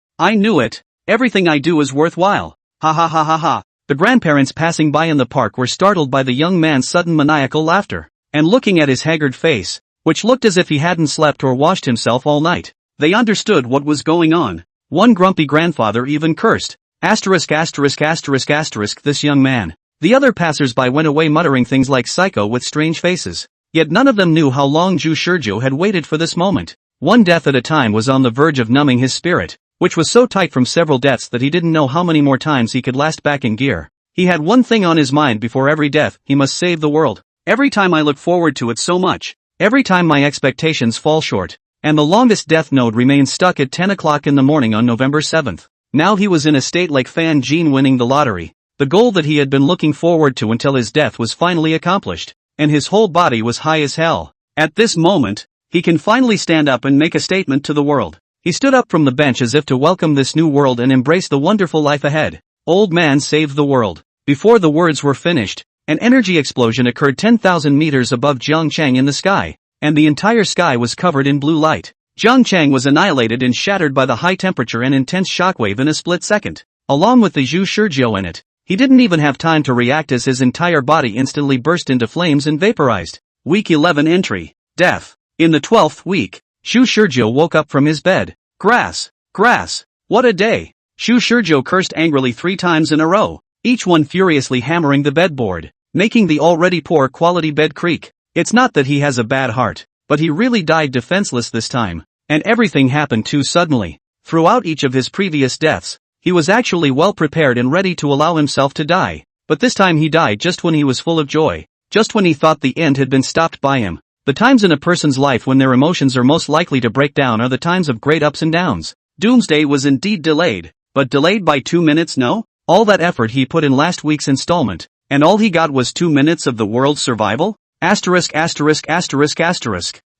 Everything I do is worthwhile. Ha ha ha ha ha. The grandparents passing by in the park were startled by the young man's sudden maniacal laughter, and looking at his haggard face, which looked as if he hadn't slept or washed himself all night, they understood what was going on. One grumpy grandfather even cursed. This young man. The other passers-by went away muttering things like psycho with strange faces. Yet none of them knew how long Zhu Shizhou had waited for this moment. One death at a time was on the verge of numbing his spirit, which was so tight from several deaths that he didn't know how many more times he could last back in gear. He had one thing on his mind before every death: he must save the world. Every time I look forward to it so much. Every time my expectations fall short. And the longest death node remained stuck at 10 o'clock in the morning on November 7th. Now he was in a state like Fan Jin winning the lottery. The goal that he had been looking forward to until his death was finally accomplished, and his whole body was high as hell. At this moment, he can finally stand up and make a statement to the world. He stood up from the bench as if to welcome this new world and embrace the wonderful life ahead. Old man saved the world. Before the words were finished, an energy explosion occurred 10,000 meters above Jiangchang in the sky, and the entire sky was covered in blue light. Jiangchang was annihilated and shattered by the high temperature and intense shockwave in a split second, along with the Zhu Shizhou in it. He didn't even have time to react as his entire body instantly burst into flames and vaporized. Week 11 entry. Death. In the 12th week, Zhu Shizhou woke up from his bed. Grass. What a day. Zhu Shizhou cursed angrily 3 times in a row, each one furiously hammering the bedboard, making the already poor quality bed creak. It's not that he has a bad heart, but he really died defenseless this time, and everything happened too suddenly. Throughout each of his previous deaths, he was actually well prepared and ready to allow himself to die, but this time he died just when he was full of joy, just when he thought the end had been stopped by him. The times in a person's life when their emotions are most likely to break down are the times of great ups and downs. Doomsday was indeed delayed, but delayed by 2 minutes, no? All that effort he put in last week's installment, and all he got was 2 minutes of the world's survival?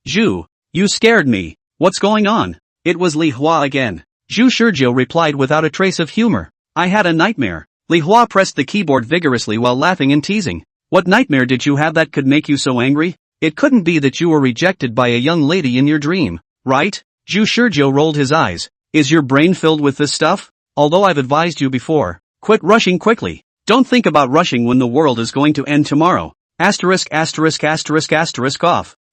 Zhu, you scared me. What's going on? It was Li Hua again. Zhu Shizhou replied without a trace of humor. I had a nightmare. Li Hua pressed the keyboard vigorously while laughing and teasing. What nightmare did you have that could make you so angry? It couldn't be that you were rejected by a young lady in your dream, right? Zhu Shizhou rolled his eyes. Is your brain filled with this stuff? Although I've advised you before, quit rushing quickly. Don't think about rushing when the world is going to end tomorrow. Off.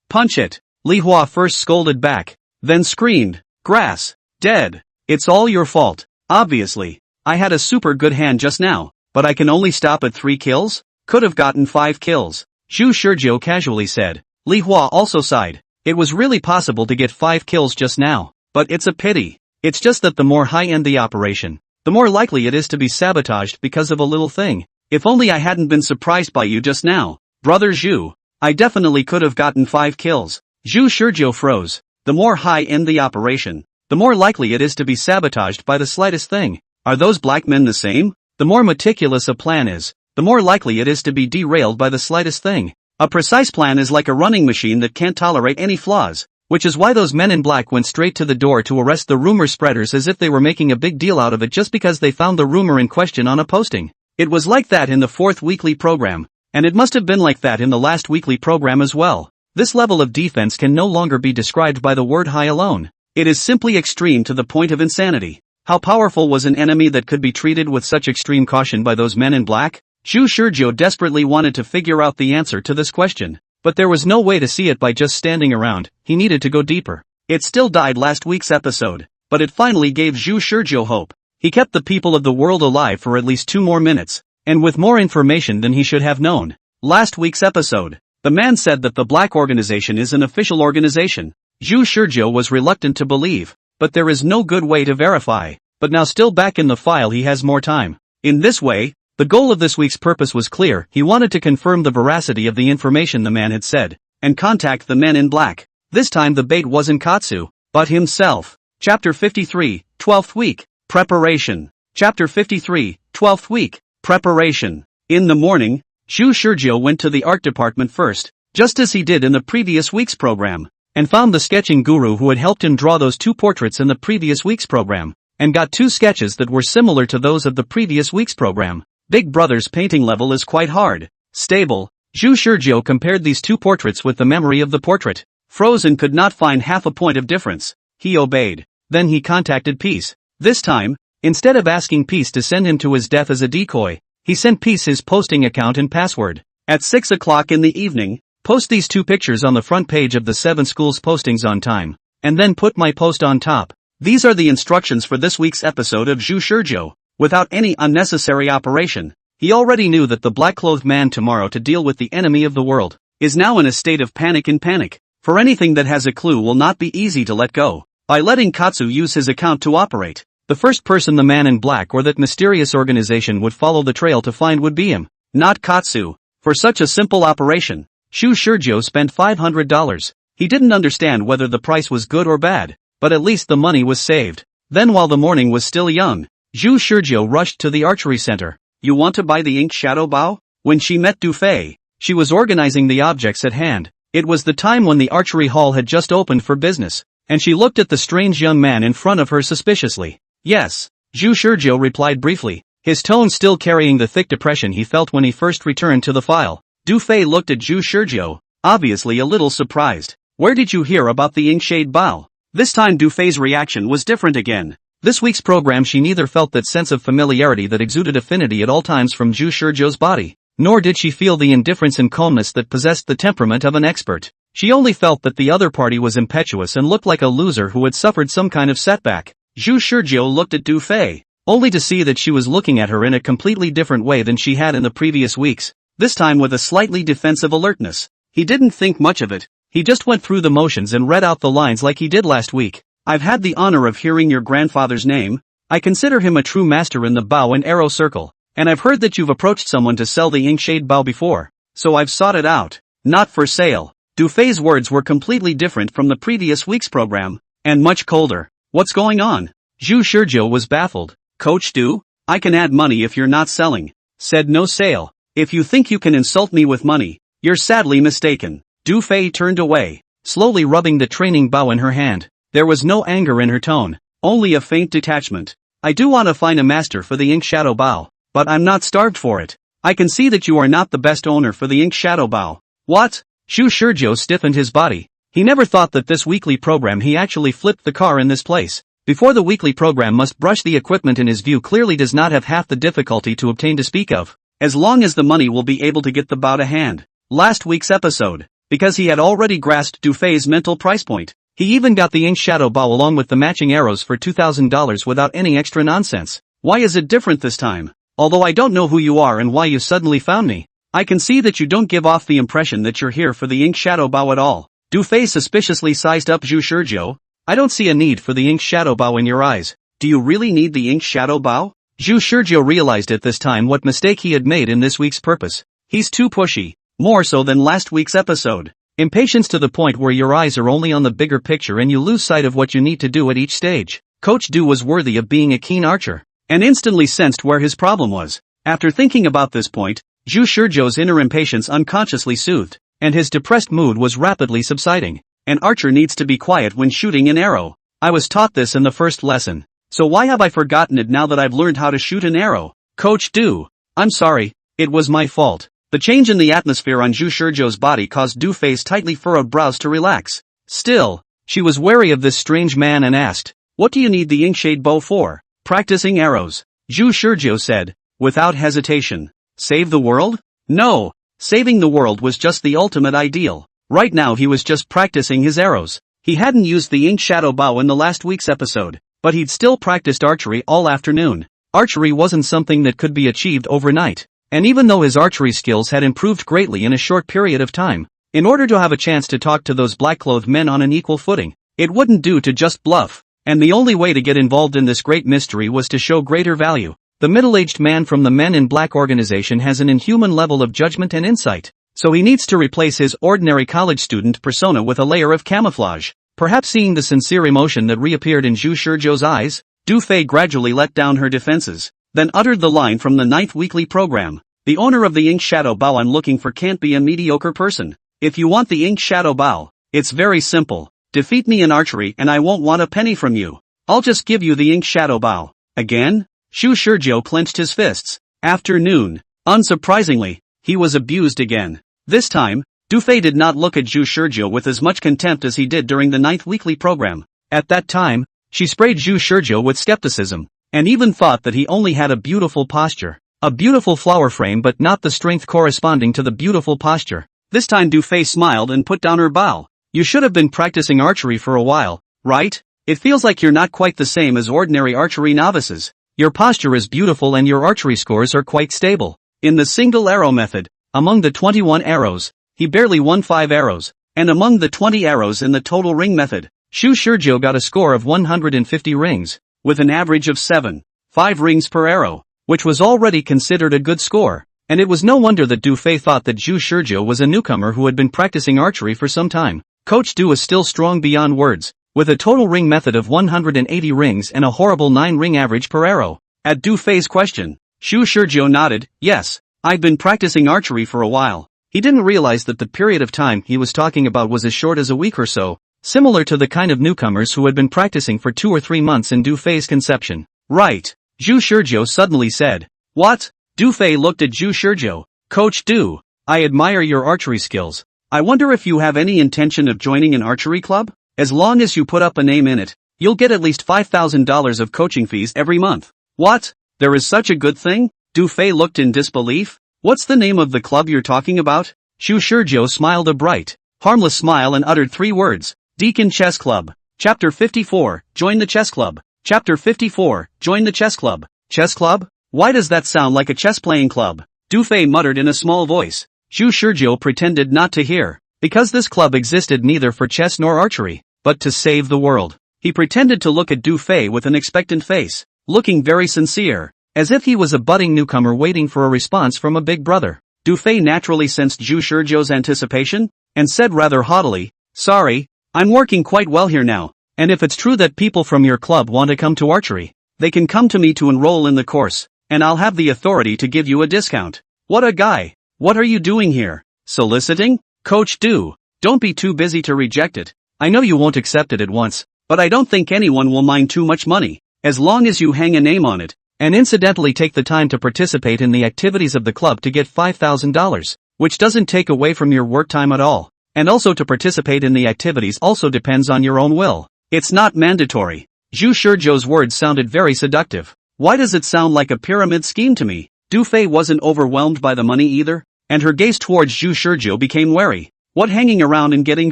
Punch it. Li Hua first scolded back, then screamed, grass, dead. It's all your fault, obviously. I had a super good hand just now, but I can only stop at 3 kills? Could have gotten 5 kills. Zhu Shizhou casually said. Li Hua also sighed. It was really possible to get 5 kills just now, but it's a pity. It's just that the more high-end the operation, the more likely it is to be sabotaged because of a little thing. If only I hadn't been surprised by you just now. Brother Zhu, I definitely could have gotten 5 kills. Zhu Shurjiu froze. The more high-end the operation, the more likely it is to be sabotaged by the slightest thing. Are those black men the same? The more meticulous a plan is, the more likely it is to be derailed by the slightest thing. A precise plan is like a running machine that can't tolerate any flaws, which is why those men in black went straight to the door to arrest the rumor spreaders as if they were making a big deal out of it just because they found the rumor in question on a posting. It was like that in the 4th weekly program, and it must have been like that in the last weekly program as well. This level of defense can no longer be described by the word high alone. It is simply extreme to the point of insanity. How powerful was an enemy that could be treated with such extreme caution by those men in black? Zhu Shurjiu desperately wanted to figure out the answer to this question, but there was no way to see it by just standing around. He needed to go deeper. It still died last week's episode, but it finally gave Zhu Shurjiu hope. He kept the people of the world alive for at least 2 more minutes, and with more information than he should have known. Last week's episode, the man said that the Black Organization is an official organization. Zhu Shurjiu was reluctant to believe, but there is no good way to verify. But now still back in the file he has more time. In this way, the goal of this week's purpose was clear. He wanted to confirm the veracity of the information the man had said, and contact the men in black. This time the bait wasn't Katsu, but himself. Chapter 53, 12th week, Preparation. Chapter 53, 12th week, Preparation. In the morning, Zhu Shurjiu went to the art department first, just as he did in the previous week's program, and found the sketching guru who had helped him draw those 2 portraits in the previous week's program, and got 2 sketches that were similar to those of the previous week's program. Big Brother's painting level is quite hard. Stable. Zhu Shurjiu compared these 2 portraits with the memory of the portrait. Frozen could not find half a point of difference. He obeyed. Then he contacted Peace. This time, instead of asking Peace to send him to his death as a decoy, he sent Peace his posting account and password. At 6 o'clock in the evening, post these 2 pictures on the front page of the 7 schools postings on time, and then put my post on top. These are the instructions for this week's episode of Zhu Shurjiu. Without any unnecessary operation, he already knew that the black-clothed man tomorrow to deal with the enemy of the world is now in a state of panic and panic. For anything that has a clue will not be easy to let go. By letting Katsu use his account to operate, the first person the man in black or that mysterious organization would follow the trail to find would be him, not Katsu. For such a simple operation, Zhu Shurjiu spent $500. He didn't understand whether the price was good or bad, but at least the money was saved. Then while the morning was still young, Zhu Shurjiu rushed to the archery center. You want to buy the ink shadow bow? When she met Du Fei, she was organizing the objects at hand. It was the time when the archery hall had just opened for business, and she looked at the strange young man in front of her suspiciously. Yes, Zhu Shurjiu replied briefly, his tone still carrying the thick depression he felt when he first returned to the file. Du Fei looked at Zhu Shurjiu, obviously a little surprised. Where did you hear about the ink shade bow? This time Du Fei's reaction was different again. This week's program she neither felt that sense of familiarity that exuded affinity at all times from Zhu Shurjiu's body, nor did she feel the indifference and calmness that possessed the temperament of an expert. She only felt that the other party was impetuous and looked like a loser who had suffered some kind of setback. Zhu Shurjiu looked at Du Fei, only to see that she was looking at her in a completely different way than she had in the previous weeks, this time with a slightly defensive alertness. He didn't think much of it, he just went through the motions and read out the lines like he did last week. I've had the honor of hearing your grandfather's name. I consider him a true master in the bow and arrow circle, and I've heard that you've approached someone to sell the inkshade bow before, so I've sought it out. Not for sale. Du Fei's words were completely different from the previous week's program, and much colder. What's going on? Zhu Shurjiu was baffled. Coach Du, I can add money if you're not selling. Said no sale. If you think you can insult me with money, you're sadly mistaken. Du Fei turned away, slowly rubbing the training bow in her hand. There was no anger in her tone, only a faint detachment. I do want to find a master for the ink shadow bow, but I'm not starved for it. I can see that you are not the best owner for the ink shadow bow. What? Zhu Shurjiu stiffened his body. He never thought that this weekly program he actually flipped the car in this place. Before the weekly program must brush the equipment in his view clearly does not have half the difficulty to obtain to speak of, as long as the money will be able to get the bow to hand. Last week's episode, because he had already grasped Du Fei's mental price point, he even got the ink shadow bow along with the matching arrows for $2,000 without any extra nonsense. Why is it different this time? Although I don't know who you are and why you suddenly found me, I can see that you don't give off the impression that you're here for the ink shadow bow at all. Du Fei suspiciously sized up Zhu Shurjiu. I don't see a need for the ink shadow bow in your eyes. Do you really need the ink shadow bow? Zhu Shurjiu realized at this time what mistake he had made in this week's purpose. He's too pushy. More so than last week's episode. Impatience to the point where your eyes are only on the bigger picture and you lose sight of what you need to do at each stage. Coach Du was worthy of being a keen archer, and instantly sensed where his problem was. After thinking about this point, Zhu Shizhou's inner impatience unconsciously soothed, and his depressed mood was rapidly subsiding. An archer needs to be quiet when shooting an arrow. I was taught this in the first lesson. So why have I forgotten it now that I've learned how to shoot an arrow? Coach Du, I'm sorry, it was my fault. The change in the atmosphere on Zhu Shizhou's body caused Du Fei's tightly furrowed brows to relax. Still, she was wary of this strange man and asked, "What do you need the inkshade bow for?" "Practicing arrows," Zhu Shizhou said, without hesitation. Save the world? No, saving the world was just the ultimate ideal. Right now he was just practicing his arrows. He hadn't used the ink shadow bow in the last week's episode, but he'd still practiced archery all afternoon. Archery wasn't something that could be achieved overnight. And even though his archery skills had improved greatly in a short period of time, in order to have a chance to talk to those black-clothed men on an equal footing, it wouldn't do to just bluff. And the only way to get involved in this great mystery was to show greater value. The middle-aged man from the Men in Black organization has an inhuman level of judgment and insight, so he needs to replace his ordinary college student persona with a layer of camouflage. Perhaps seeing the sincere emotion that reappeared in Zhu Shizhou's eyes, Du Fei gradually let down her defenses, then uttered the line from the 9th weekly program. "The owner of the ink shadow bow I'm looking for can't be a mediocre person. If you want the ink shadow bow, it's very simple. Defeat me in archery and I won't want a penny from you. I'll just give you the ink shadow bow." Again? Zhu Shizhou clenched his fists. Afternoon. Unsurprisingly, he was abused again. This time, Du Fei did not look at Zhu Shizhou with as much contempt as he did during the 9th weekly program. At that time, she sprayed Zhu Shizhou with skepticism, and even thought that he only had a beautiful posture. A beautiful flower frame but not the strength corresponding to the beautiful posture. This time Du Fei smiled and put down her bow. "You should have been practicing archery for a while, right? It feels like you're not quite the same as ordinary archery novices. Your posture is beautiful and your archery scores are quite stable." In the single arrow method, among the 21 arrows, he barely won 5 arrows, and among the 20 arrows in the total ring method, Zhu Shizhou got a score of 150 rings, with an average of 7.5 rings per arrow, which was already considered a good score, and it was no wonder that Du Fei thought that Zhu Shizhou was a newcomer who had been practicing archery for some time. Coach Du was still strong beyond words, with a total ring method of 180 rings and a horrible 9-ring average per arrow. At Du Fei's question, Zhu Shizhou nodded, "Yes, I've been practicing archery for a while." He didn't realize that the period of time he was talking about was as short as a week or so, similar to the kind of newcomers who had been practicing for 2 or 3 months in Du Fei's conception. "Right," Zhu Shizhou suddenly said. "What?" Du Fei looked at Zhu Shizhou. "Coach Du, I admire your archery skills. I wonder if you have any intention of joining an archery club? As long as you put up a name in it, you'll get at least $5,000 of coaching fees every month." "What? There is such a good thing?" Du Fei looked in disbelief. "What's the name of the club you're talking about?" Zhu Shizhou smiled a bright, harmless smile and uttered 3 words. "Deacon Chess Club." Chapter 54, Join the Chess Club. Chapter 54, Join the Chess Club. Chess Club? Why does that sound like a chess-playing club? Du Fei muttered in a small voice. Zhu Shizhou pretended not to hear, because this club existed neither for chess nor archery, but to save the world. He pretended to look at Du Fei with an expectant face, looking very sincere, as if he was a budding newcomer waiting for a response from a big brother. Du Fei naturally sensed Zhu Shizhou's anticipation, and said rather haughtily, "Sorry, I'm working quite well here now, and if it's true that people from your club want to come to archery, they can come to me to enroll in the course, and I'll have the authority to give you a discount." What a guy! What are you doing here? Soliciting? Coach Du, don't be too busy to reject it. I know you won't accept it at once, but I don't think anyone will mind too much money, as long as you hang a name on it, and incidentally take the time to participate in the activities of the club to get $5,000, which doesn't take away from your work time at all, and also to participate in the activities also depends on your own will. It's not mandatory. Zhu Shizhou's words sounded very seductive. Why does it sound like a pyramid scheme to me? Du Fei wasn't overwhelmed by the money either, and her gaze towards Zhu Shizhou became wary. What, hanging around and getting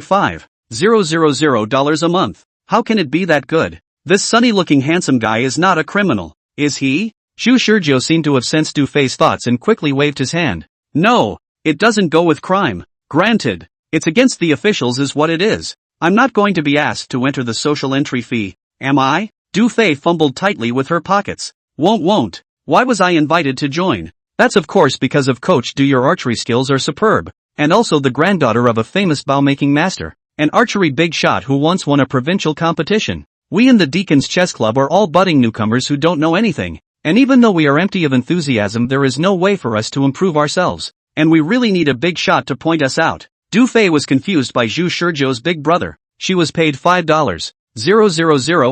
$5,000 a month? How can it be that good? This sunny-looking handsome guy is not a criminal, is he? Zhu Shizhou seemed to have sensed Du Fei's thoughts and quickly waved his hand. No, it doesn't go with crime. Granted, it's against the officials is what it is. I'm not going to be asked to enter the social entry fee, am I? Du Fei fumbled tightly with her pockets. Won't. Why was I invited to join? That's of course because of Coach Du. Your archery skills are superb. and also the granddaughter of a famous bow-making master, an archery big shot who once won a provincial competition. We in the Deacon's Chess Club are all budding newcomers who don't know anything, and even though we are empty of enthusiasm there is no way for us to improve ourselves, and we really need a big shot to point us out. Du Fei was confused by Zhu Shizhou's big brother. She was paid $5,000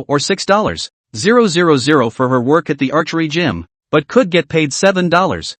or $6,000 for her work at the archery gym, but could get paid $7,000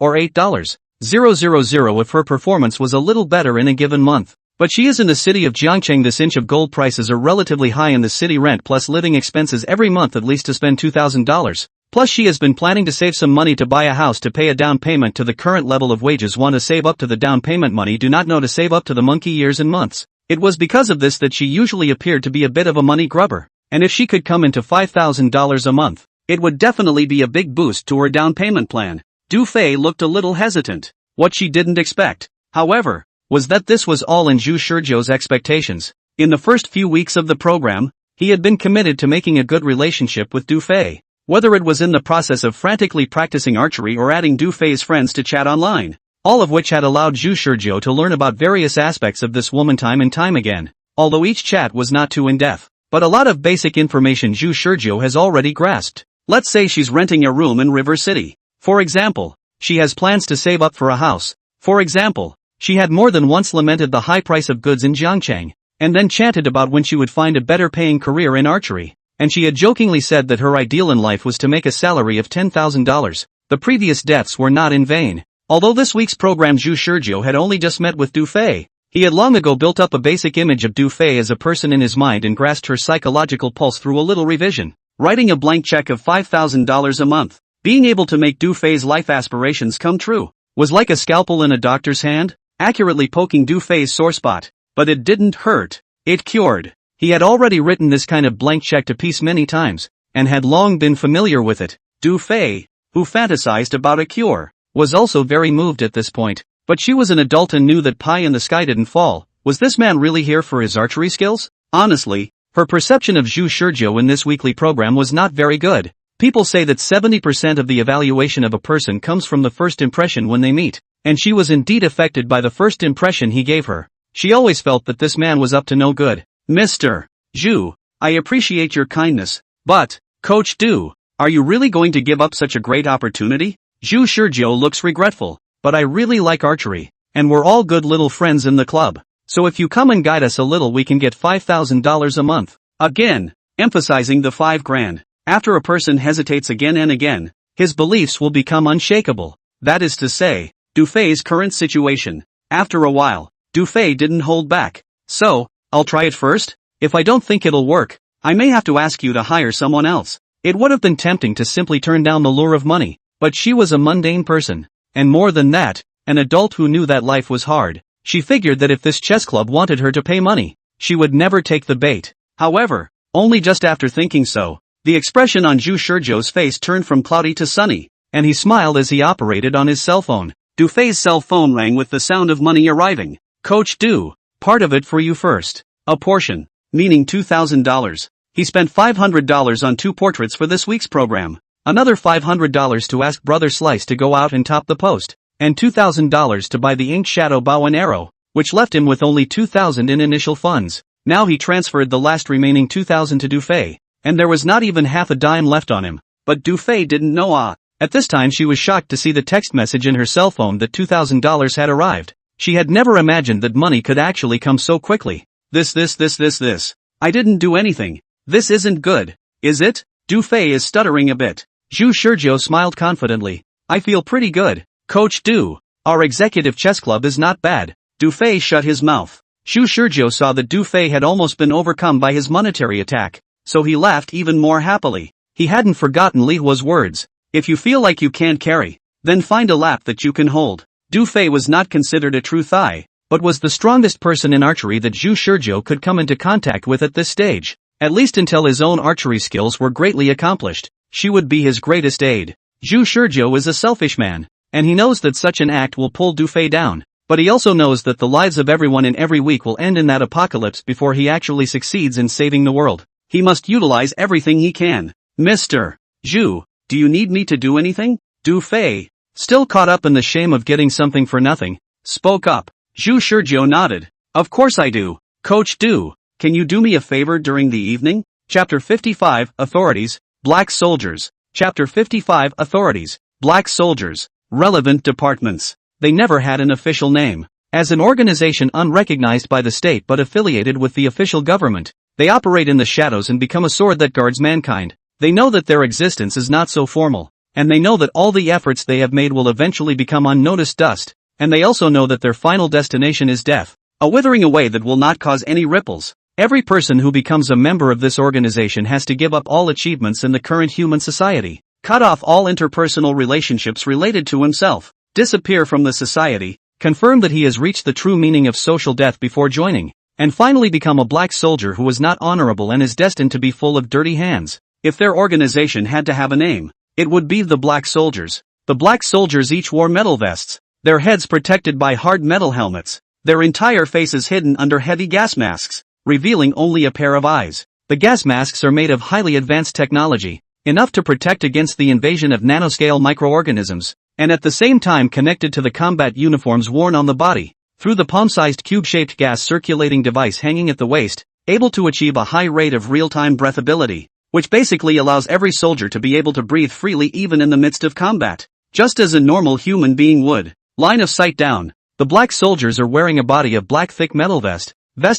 or $8,000 if her performance was a little better in a given month. But she is in the city of Jiangcheng. This inch of gold prices are relatively high in the city, rent plus living expenses every month at least to spend $2,000. Plus she has been planning to save some money to buy a house to pay a down payment to the current level of wages. Want to save up to the down payment money, do not know to save up to the monkey years and months. It was because of this that she usually appeared to be a bit of a money grubber, and if she could come into $5,000 a month, it would definitely be a big boost to her down payment plan. Du Fei looked a little hesitant. What she didn't expect, however, was that this was all in Zhu Shizhou's expectations. In the first few weeks of the program, he had been committed to making a good relationship with Du Fei, whether it was in the process of frantically practicing archery or adding Du Fei's friends to chat online, all of which had allowed Zhu Shizhou to learn about various aspects of this woman time and time again, although each chat was not too in-depth, but a lot of basic information Zhu Shizhou has already grasped. Let's say she's renting a room in River City. For example, she has plans to save up for a house. For example, she had more than once lamented the high price of goods in Jiangcheng, and then chanted about when she would find a better paying career in archery, and she had jokingly said that her ideal in life was to make a salary of $10,000. The previous deaths were not in vain. Although this week's program Zhu Shizhou had only just met with Du Fei, he had long ago built up a basic image of Du Fei as a person in his mind and grasped her psychological pulse through a little revision. Writing a blank check of $5,000 a month, being able to make Du Fei's life aspirations come true, was like a scalpel in a doctor's hand, accurately poking Du Fei's sore spot. But it didn't hurt, it cured. He had already written this kind of blank check to peace many times, and had long been familiar with it. Du Fei, who fantasized about a cure, was also very moved at this point, but she was an adult and knew that pie in the sky didn't fall. Was this man really here for his archery skills? Honestly, her perception of Zhu Shizhou in this weekly program was not very good. People say that 70% of the evaluation of a person comes from the first impression when they meet, and she was indeed affected by the first impression he gave her. She always felt that this man was up to no good. Mr. Zhu, I appreciate your kindness, but, Coach Du, are you really going to give up such a great opportunity? Zhu Shizhou looks regretful, but I really like archery, and we're all good little friends in the club, so if you come and guide us a little we can get $5,000 a month. Again, emphasizing the $5,000. After a person hesitates again and again, his beliefs will become unshakable. That is to say, Du Fei's current situation. After a while, Du Fei didn't hold back. So, I'll try it first. If I don't think it'll work, I may have to ask you to hire someone else. It would have been tempting to simply turn down the lure of money, but she was a mundane person, and more than that, an adult who knew that life was hard. She figured that if this chess club wanted her to pay money, she would never take the bait. However, only just after thinking so, the expression on Zhu Shizhou's face turned from cloudy to sunny, and he smiled as he operated on his cell phone. Du Fei's cell phone rang with the sound of money arriving. Coach Du, part of it for you first. A portion, meaning $2,000. He spent $500 on 2 portraits for this week's program, another $500 to ask Brother Slice to go out and top the post, and $2,000 to buy the Ink Shadow bow and arrow, which left him with only $2,000 in initial funds. Now he transferred the last remaining $2,000 to Du Fei, and there was not even half a dime left on him, but Du Fei didn't know. At this time she was shocked to see the text message in her cell phone that $2,000 had arrived. She had never imagined that money could actually come so quickly. This. I didn't do anything. This isn't good, is it? Du Fei is stuttering a bit. Zhu Shizhou smiled confidently. I feel pretty good, Coach Du. Our executive chess club is not bad. Du Fei shut his mouth. Zhu Shizhou saw that Du Fei had almost been overcome by his monetary attack, so he laughed even more happily. He hadn't forgotten Li Hua's words. If you feel like you can't carry, then find a lap that you can hold. Du Fei was not considered a true thigh, but was the strongest person in archery that Zhu Shizhou could come into contact with at this stage. At least until his own archery skills were greatly accomplished, she would be his greatest aid. Zhu Shizhou is a selfish man, and he knows that such an act will pull Du Fei down, but he also knows that the lives of everyone in every week will end in that apocalypse before he actually succeeds in saving the world. He must utilize everything he can. Mr. Zhu, do you need me to do anything? Du Fei, still caught up in the shame of getting something for nothing, spoke up. Zhu Shizhou nodded. Of course I do. Coach Do, can you do me a favor during the evening? Chapter 55, Authorities, Black Soldiers. Chapter 55, Authorities, Black Soldiers. Relevant departments. They never had an official name. As an organization unrecognized by the state but affiliated with the official government, they operate in the shadows and become a sword that guards mankind. They know that their existence is not so formal, and they know that all the efforts they have made will eventually become unnoticed dust, and they also know that their final destination is death, a withering away that will not cause any ripples. Every person who becomes a member of this organization has to give up all achievements in the current human society, cut off all interpersonal relationships related to himself, disappear from the society, confirm that he has reached the true meaning of social death before joining, and finally become a black soldier who is not honorable and is destined to be full of dirty hands. If their organization had to have a name, it would be the Black Soldiers. The Black Soldiers each wore metal vests, their heads protected by hard metal helmets, their entire faces hidden under heavy gas masks, revealing only a pair of eyes. The gas masks are made of highly advanced technology, enough to protect against the invasion of nanoscale microorganisms, and at the same time connected to the combat uniforms worn on the body, through the palm-sized cube-shaped gas circulating device hanging at the waist, able to achieve a high rate of real-time breathability, which basically allows every soldier to be able to breathe freely even in the midst of combat, just as a normal human being would. Line of sight down. The black soldiers are wearing a body of black thick metal vest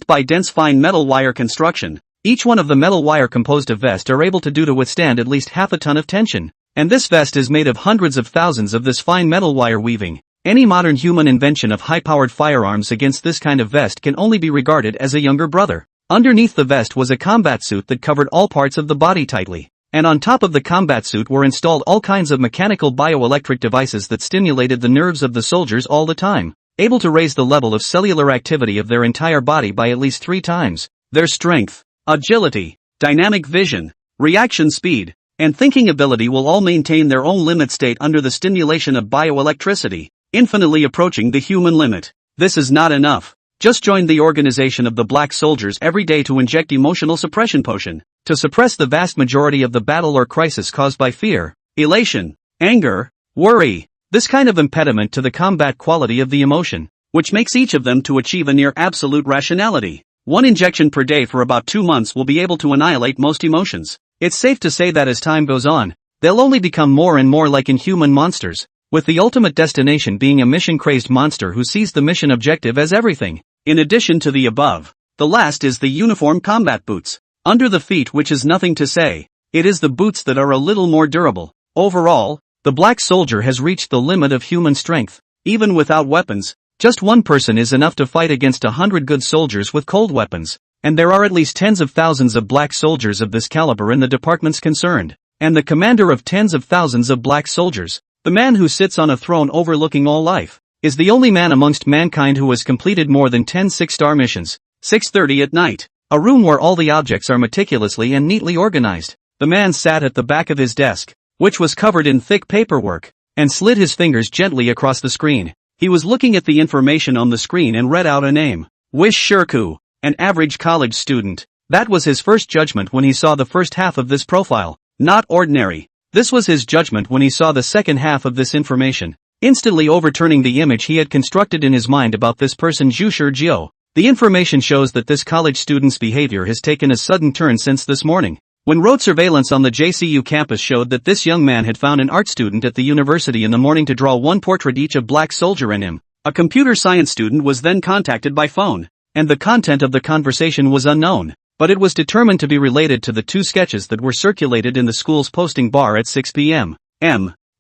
by dense fine metal wire construction. Each one of the metal wire composed of vest are able to withstand at least half a ton of tension, and this vest is made of hundreds of thousands of this fine metal wire weaving. Any modern human invention of high-powered firearms against this kind of vest can only be regarded as a younger brother. Underneath the vest was a combat suit that covered all parts of the body tightly, and on top of the combat suit were installed all kinds of mechanical bioelectric devices that stimulated the nerves of the soldiers all the time, able to raise the level of cellular activity of their entire body by at least 3 times. Their strength, agility, dynamic vision, reaction speed, and thinking ability will all maintain their own limit state under the stimulation of bioelectricity, infinitely approaching the human limit. This is not enough. Just join the organization of the Black Soldiers every day to inject emotional suppression potion, to suppress the vast majority of the battle or crisis caused by fear, elation, anger, worry, this kind of impediment to the combat quality of the emotion, which makes each of them to achieve a near absolute rationality. 1 injection per day for about 2 months will be able to annihilate most emotions. It's safe to say that as time goes on, they'll only become more and more like inhuman monsters, with the ultimate destination being a mission-crazed monster who sees the mission objective as everything. In addition to the above, the last is the uniform combat boots. Under the feet, which is nothing to say, it is the boots that are a little more durable. Overall, the black soldier has reached the limit of human strength. Even without weapons, just one person is enough to fight against 100 good soldiers with cold weapons, and there are at least tens of thousands of black soldiers of this caliber in the departments concerned, and the commander of tens of thousands of black soldiers, the man who sits on a throne overlooking all life, is the only man amongst mankind who has completed more than 10 6-star missions. 6:30 at night. A room where all the objects are meticulously and neatly organized. The man sat at the back of his desk, which was covered in thick paperwork, and slid his fingers gently across the screen. He was looking at the information on the screen and read out a name. Wish Shirku, an average college student. That was his first judgment when he saw the first half of this profile. Not ordinary. This was his judgment when he saw the second half of this information, instantly overturning the image he had constructed in his mind about this person Zhu Shizhou. The information shows that this college student's behavior has taken a sudden turn since this morning, when road surveillance on the JCU campus showed that this young man had found an art student at the university in the morning to draw 1 portrait each of black soldier and him. A computer science student was then contacted by phone, and the content of the conversation was unknown, but it was determined to be related to the 2 sketches that were circulated in the school's posting bar at 6 p.m.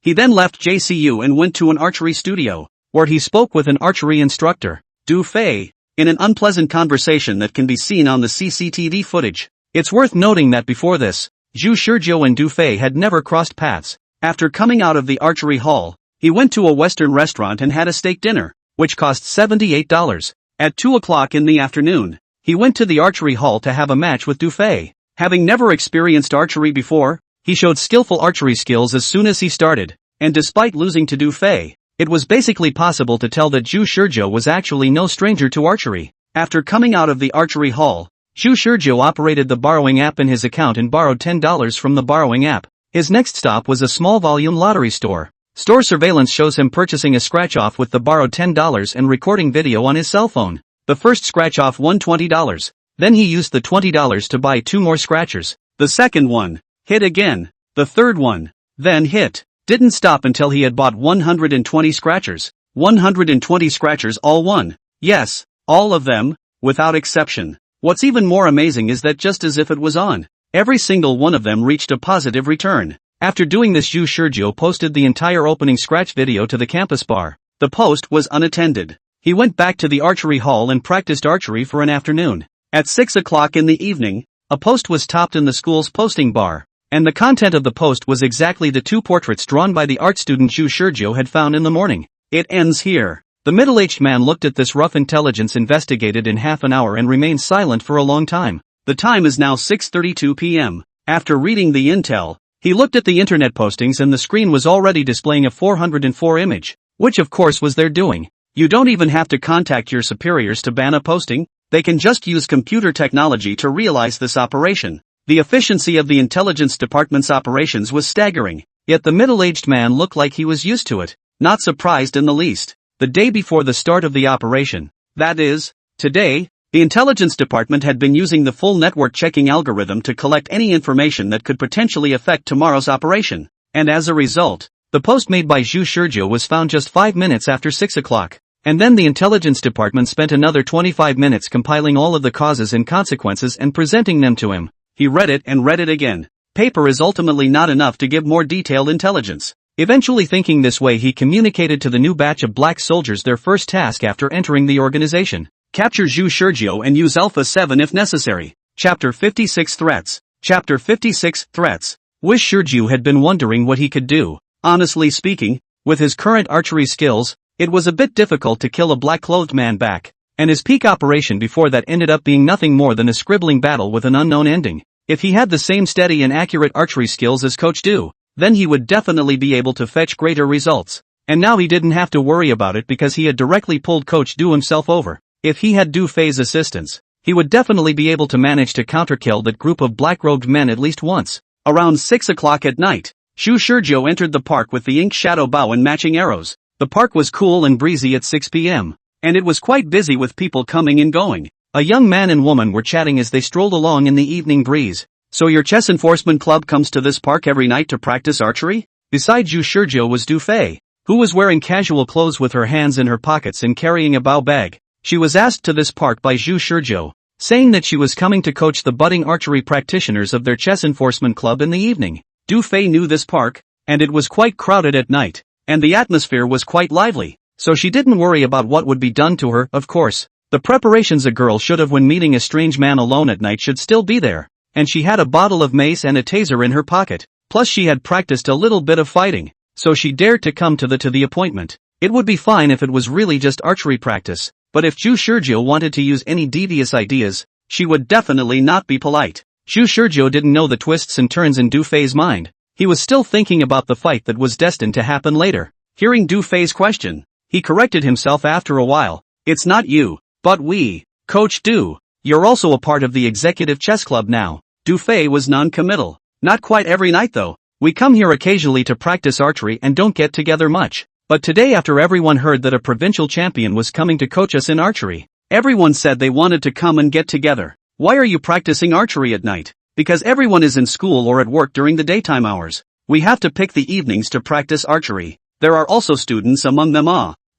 He then left JCU and went to an archery studio, where he spoke with an archery instructor, Du Fei, in an unpleasant conversation that can be seen on the CCTV footage. It's worth noting that before this, Zhu Shizhou and Du Fei had never crossed paths. After coming out of the archery hall, he went to a Western restaurant and had a steak dinner, which cost $78. At 2 o'clock in the afternoon, he went to the archery hall to have a match with Du Fei. Having never experienced archery before, he showed skillful archery skills as soon as he started, and despite losing to Du Fei, it was basically possible to tell that Zhu Shizhou was actually no stranger to archery. After coming out of the archery hall, Zhu Shizhou operated the borrowing app in his account and borrowed $10 from the borrowing app. His next stop was a small volume lottery store. Store surveillance shows him purchasing a scratch-off with the borrowed $10 and recording video on his cell phone. The first scratch-off won $20. Then he used the $20 to buy 2 more scratchers. The second one hit again. The third one then hit. Didn't stop until he had bought 120 scratchers. 120 scratchers all won. Yes, all of them, without exception. What's even more amazing is that just as if it was on, every single one of them reached a positive return. After doing this, Yu Shurjo posted the entire opening scratch video to the campus bar. The post was unattended. He went back to the archery hall and practiced archery for an afternoon. At 6 o'clock in the evening, a post was topped in the school's posting bar, and the content of the post was exactly the 2 portraits drawn by the art student Yu Shurjo had found in the morning. It ends here. The middle-aged man looked at this rough intelligence investigated in half an hour and remained silent for a long time. The time is now 6:32 p.m. After reading the intel, he looked at the internet postings and the screen was already displaying a 404 image, which of course was their doing. You don't even have to contact your superiors to ban a posting. They can just use computer technology to realize this operation. The efficiency of the intelligence department's operations was staggering, yet the middle-aged man looked like he was used to it, not surprised in the least. The day before the start of the operation, that is, today, the intelligence department had been using the full network checking algorithm to collect any information that could potentially affect tomorrow's operation, and as a result, the post made by Yu Shurjo was found just 5 minutes after 6 o'clock. And then the intelligence department spent another 25 minutes compiling all of the causes and consequences and presenting them to him. He read it and read it again. Paper is ultimately not enough to give more detailed intelligence. Eventually thinking this way, he communicated to the new batch of black soldiers their first task after entering the organization. Capture Yu Shurjo and use Alpha 7 if necessary. Chapter 56 Threats. Chapter 56 Threats. Wish Shurjo had been wondering what he could do. Honestly speaking, with his current archery skills, it was a bit difficult to kill a black-clothed man back, and his peak operation before that ended up being nothing more than a scribbling battle with an unknown ending. If he had the same steady and accurate archery skills as Coach Du, then he would definitely be able to fetch greater results. And now he didn't have to worry about it because he had directly pulled Coach Du himself over. If he had Du Fei's assistance, he would definitely be able to manage to counterkill that group of black-robed men at least once. Around 6 o'clock at night, Yu Shurjo entered the park with the ink shadow bow and matching arrows. The park was cool and breezy at 6 p.m., and it was quite busy with people coming and going. A young man and woman were chatting as they strolled along in the evening breeze. So your chess enforcement club comes to this park every night to practice archery? Besides Yu Shurjo was Du Fei, who was wearing casual clothes with her hands in her pockets and carrying a bow bag. She was asked to this park by Yu Shurjo, saying that she was coming to coach the budding archery practitioners of their chess enforcement club in the evening. Du Fei knew this park, and it was quite crowded at night, and the atmosphere was quite lively, so she didn't worry about what would be done to her. Of course, the preparations a girl should have when meeting a strange man alone at night should still be there. And she had a bottle of mace and a taser in her pocket, plus she had practiced a little bit of fighting, so she dared to come to the appointment. It would be fine if it was really just archery practice, but if Yu Shurjo wanted to use any devious ideas, she would definitely not be polite. Yu Shurjo didn't know the twists and turns in Du Fei's mind. He was still thinking about the fight that was destined to happen later. Hearing Du Fei's question, he corrected himself after a while. It's not you, but we. Coach Du, you're also a part of the executive chess club now. Du Fei was non-committal. Not quite every night though. We come here occasionally to practice archery and don't get together much. But today, after everyone heard that a provincial champion was coming to coach us in archery, everyone said they wanted to come and get together. Why are you practicing archery at night? Because everyone is in school or at work during the daytime hours. We have to pick the evenings to practice archery. There are also students among them.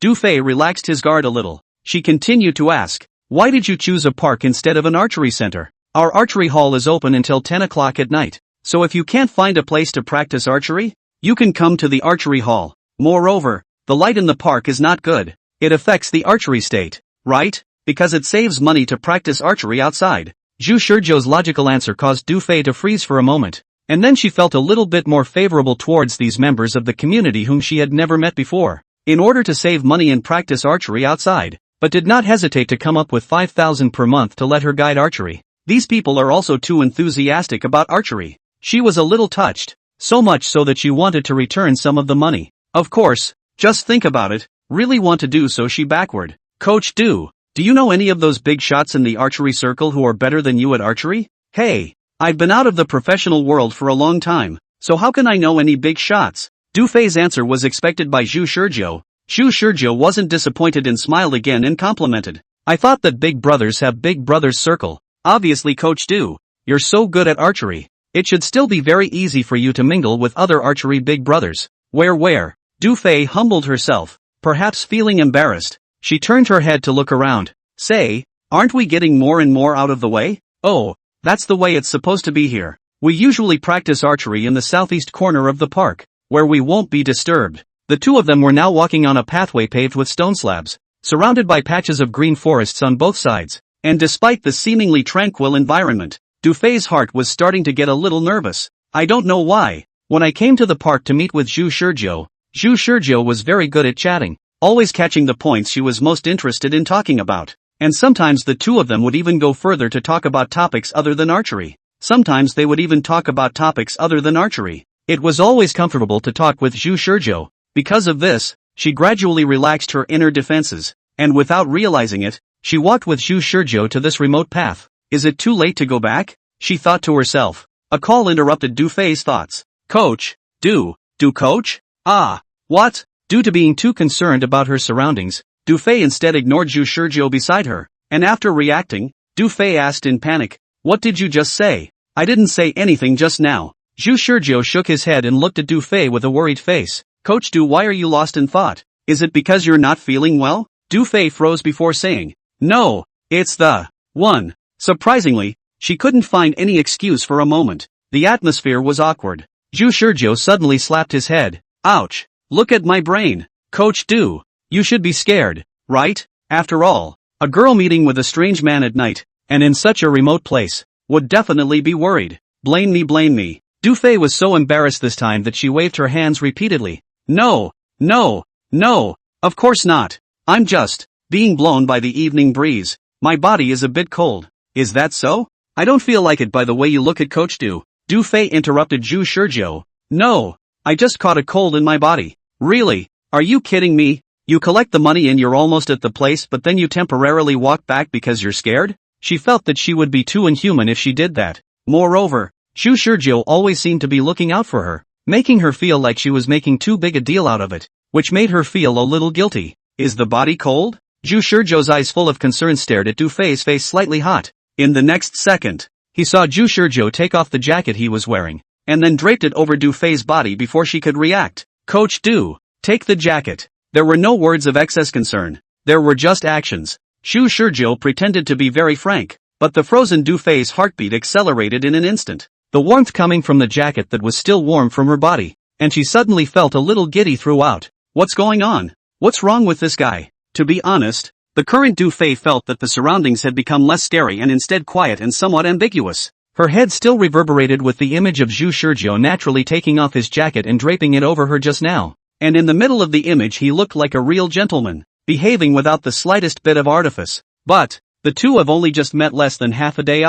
Du Fei relaxed his guard a little. She continued to ask, why did you choose a park instead of an archery center? Our archery hall is open until 10 o'clock at night. So if you can't find a place to practice archery, you can come to the archery hall. Moreover, the light in the park is not good. It affects the archery state, right? Because it saves money to practice archery outside. Yu Shurjo's logical answer caused Du Fei to freeze for a moment, and then she felt a little bit more favorable towards these members of the community whom she had never met before, in order to save money and practice archery outside, but did not hesitate to come up with 5,000 per month to let her guide archery. These people are also too enthusiastic about archery. She was a little touched, so much so that she wanted to return some of the money. Of course, just think about it, really want to do so. She backward. Coach Du, do you know any of those big shots in the archery circle who are better than you at archery? Hey, I've been out of the professional world for a long time, so how can I know any big shots? Du Fei's answer was expected by Zhu Shizhou. Zhu Shizhou wasn't disappointed and smiled again and complimented. I thought that big brothers have big brothers circle. Obviously Coach Du, you're so good at archery. It should still be very easy for you to mingle with other archery big brothers. Where? Du Fei humbled herself, perhaps feeling embarrassed. She turned her head to look around. Say, aren't we getting more and more out of the way? Oh, that's the way it's supposed to be here. We usually practice archery in the southeast corner of the park, where we won't be disturbed. The two of them were now walking on a pathway paved with stone slabs, surrounded by patches of green forests on both sides. And despite the seemingly tranquil environment, Du Fei's heart was starting to get a little nervous. I don't know why. When I came to the park to meet with Zhu Shizhou was very good at chatting, always catching the points she was most interested in talking about. And sometimes the two of them would even go further to talk about topics other than archery. Sometimes they would even talk about topics other than archery. It was always comfortable to talk with Zhu Shizhou. Because of this, she gradually relaxed her inner defenses, and without realizing it, she walked with Zhu Shizhou to this remote path. Is it too late to go back? She thought to herself. A call interrupted Du Fei's thoughts. Coach, Du coach? Ah, what? Due to being too concerned about her surroundings, Du Fei instead ignored Zhu Shizhou beside her, and after reacting, Du Fei asked in panic, what did you just say? I didn't say anything just now. Zhu Shizhou shook his head and looked at Du Fei with a worried face. Coach Du, why are you lost in thought? Is it because you're not feeling well? Du Fei froze before saying, no, it's the one. Surprisingly, she couldn't find any excuse for a moment. The atmosphere was awkward. Zhu Shizhou suddenly slapped his head. Ouch, look at my brain. Coach Du, you should be scared, right? After all, a girl meeting with a strange man at night, and in such a remote place, would definitely be worried. Blame me. Du Fei was so embarrassed this time that she waved her hands repeatedly. No, of course not. I'm just being blown by the evening breeze. My body is a bit cold. Is that so? I don't feel like it by the way you look at Coach Du. Du Fei interrupted Zhu Shizhou. No, I just caught a cold in my body. Really? Are you kidding me? You collect the money and you're almost at the place but then you temporarily walk back because you're scared? She felt that she would be too inhuman if she did that. Moreover, Zhu Shizhou always seemed to be looking out for her, making her feel like she was making too big a deal out of it, which made her feel a little guilty. Is the body cold? Zhu Shizhou's eyes full of concern stared at Du Fei's face slightly hot. In the next second, he saw Zhu Shizhou take off the jacket he was wearing, and then draped it over Du Fei's body before she could react. Coach Du, take the jacket. There were no words of excess concern. There were just actions. Zhu Shizhou pretended to be very frank, but the frozen Du Fei's heartbeat accelerated in an instant. The warmth coming from the jacket that was still warm from her body, and she suddenly felt a little giddy throughout. What's going on? What's wrong with this guy? To be honest, the current Du Fei felt that the surroundings had become less scary and instead quiet and somewhat ambiguous. Her head still reverberated with the image of Zhu Shizhou naturally taking off his jacket and draping it over her just now. And in the middle of the image he looked like a real gentleman, behaving without the slightest bit of artifice. But, the two have only just met less than half a day.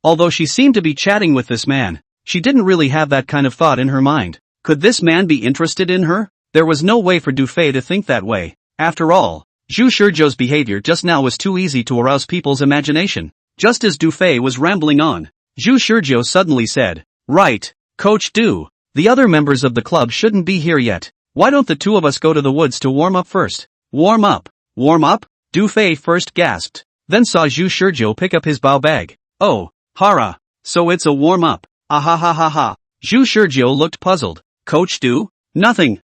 Although she seemed to be chatting with this man, she didn't really have that kind of thought in her mind. Could this man be interested in her? There was no way for Du Fei to think that way. After all, Zhu Shizhou's behavior just now was too easy to arouse people's imagination. Just as Du Fei was rambling on, Zhu Shizhou suddenly said, right, Coach Du, the other members of the club shouldn't be here yet. Why don't the two of us go to the woods to warm up first? Warm up? Du Fei first gasped, then saw Zhu Shizhou pick up his bao bag. Oh, hara, so it's a warm-up. Ha. Zhu Shizhou looked puzzled. Coach Du? Nothing.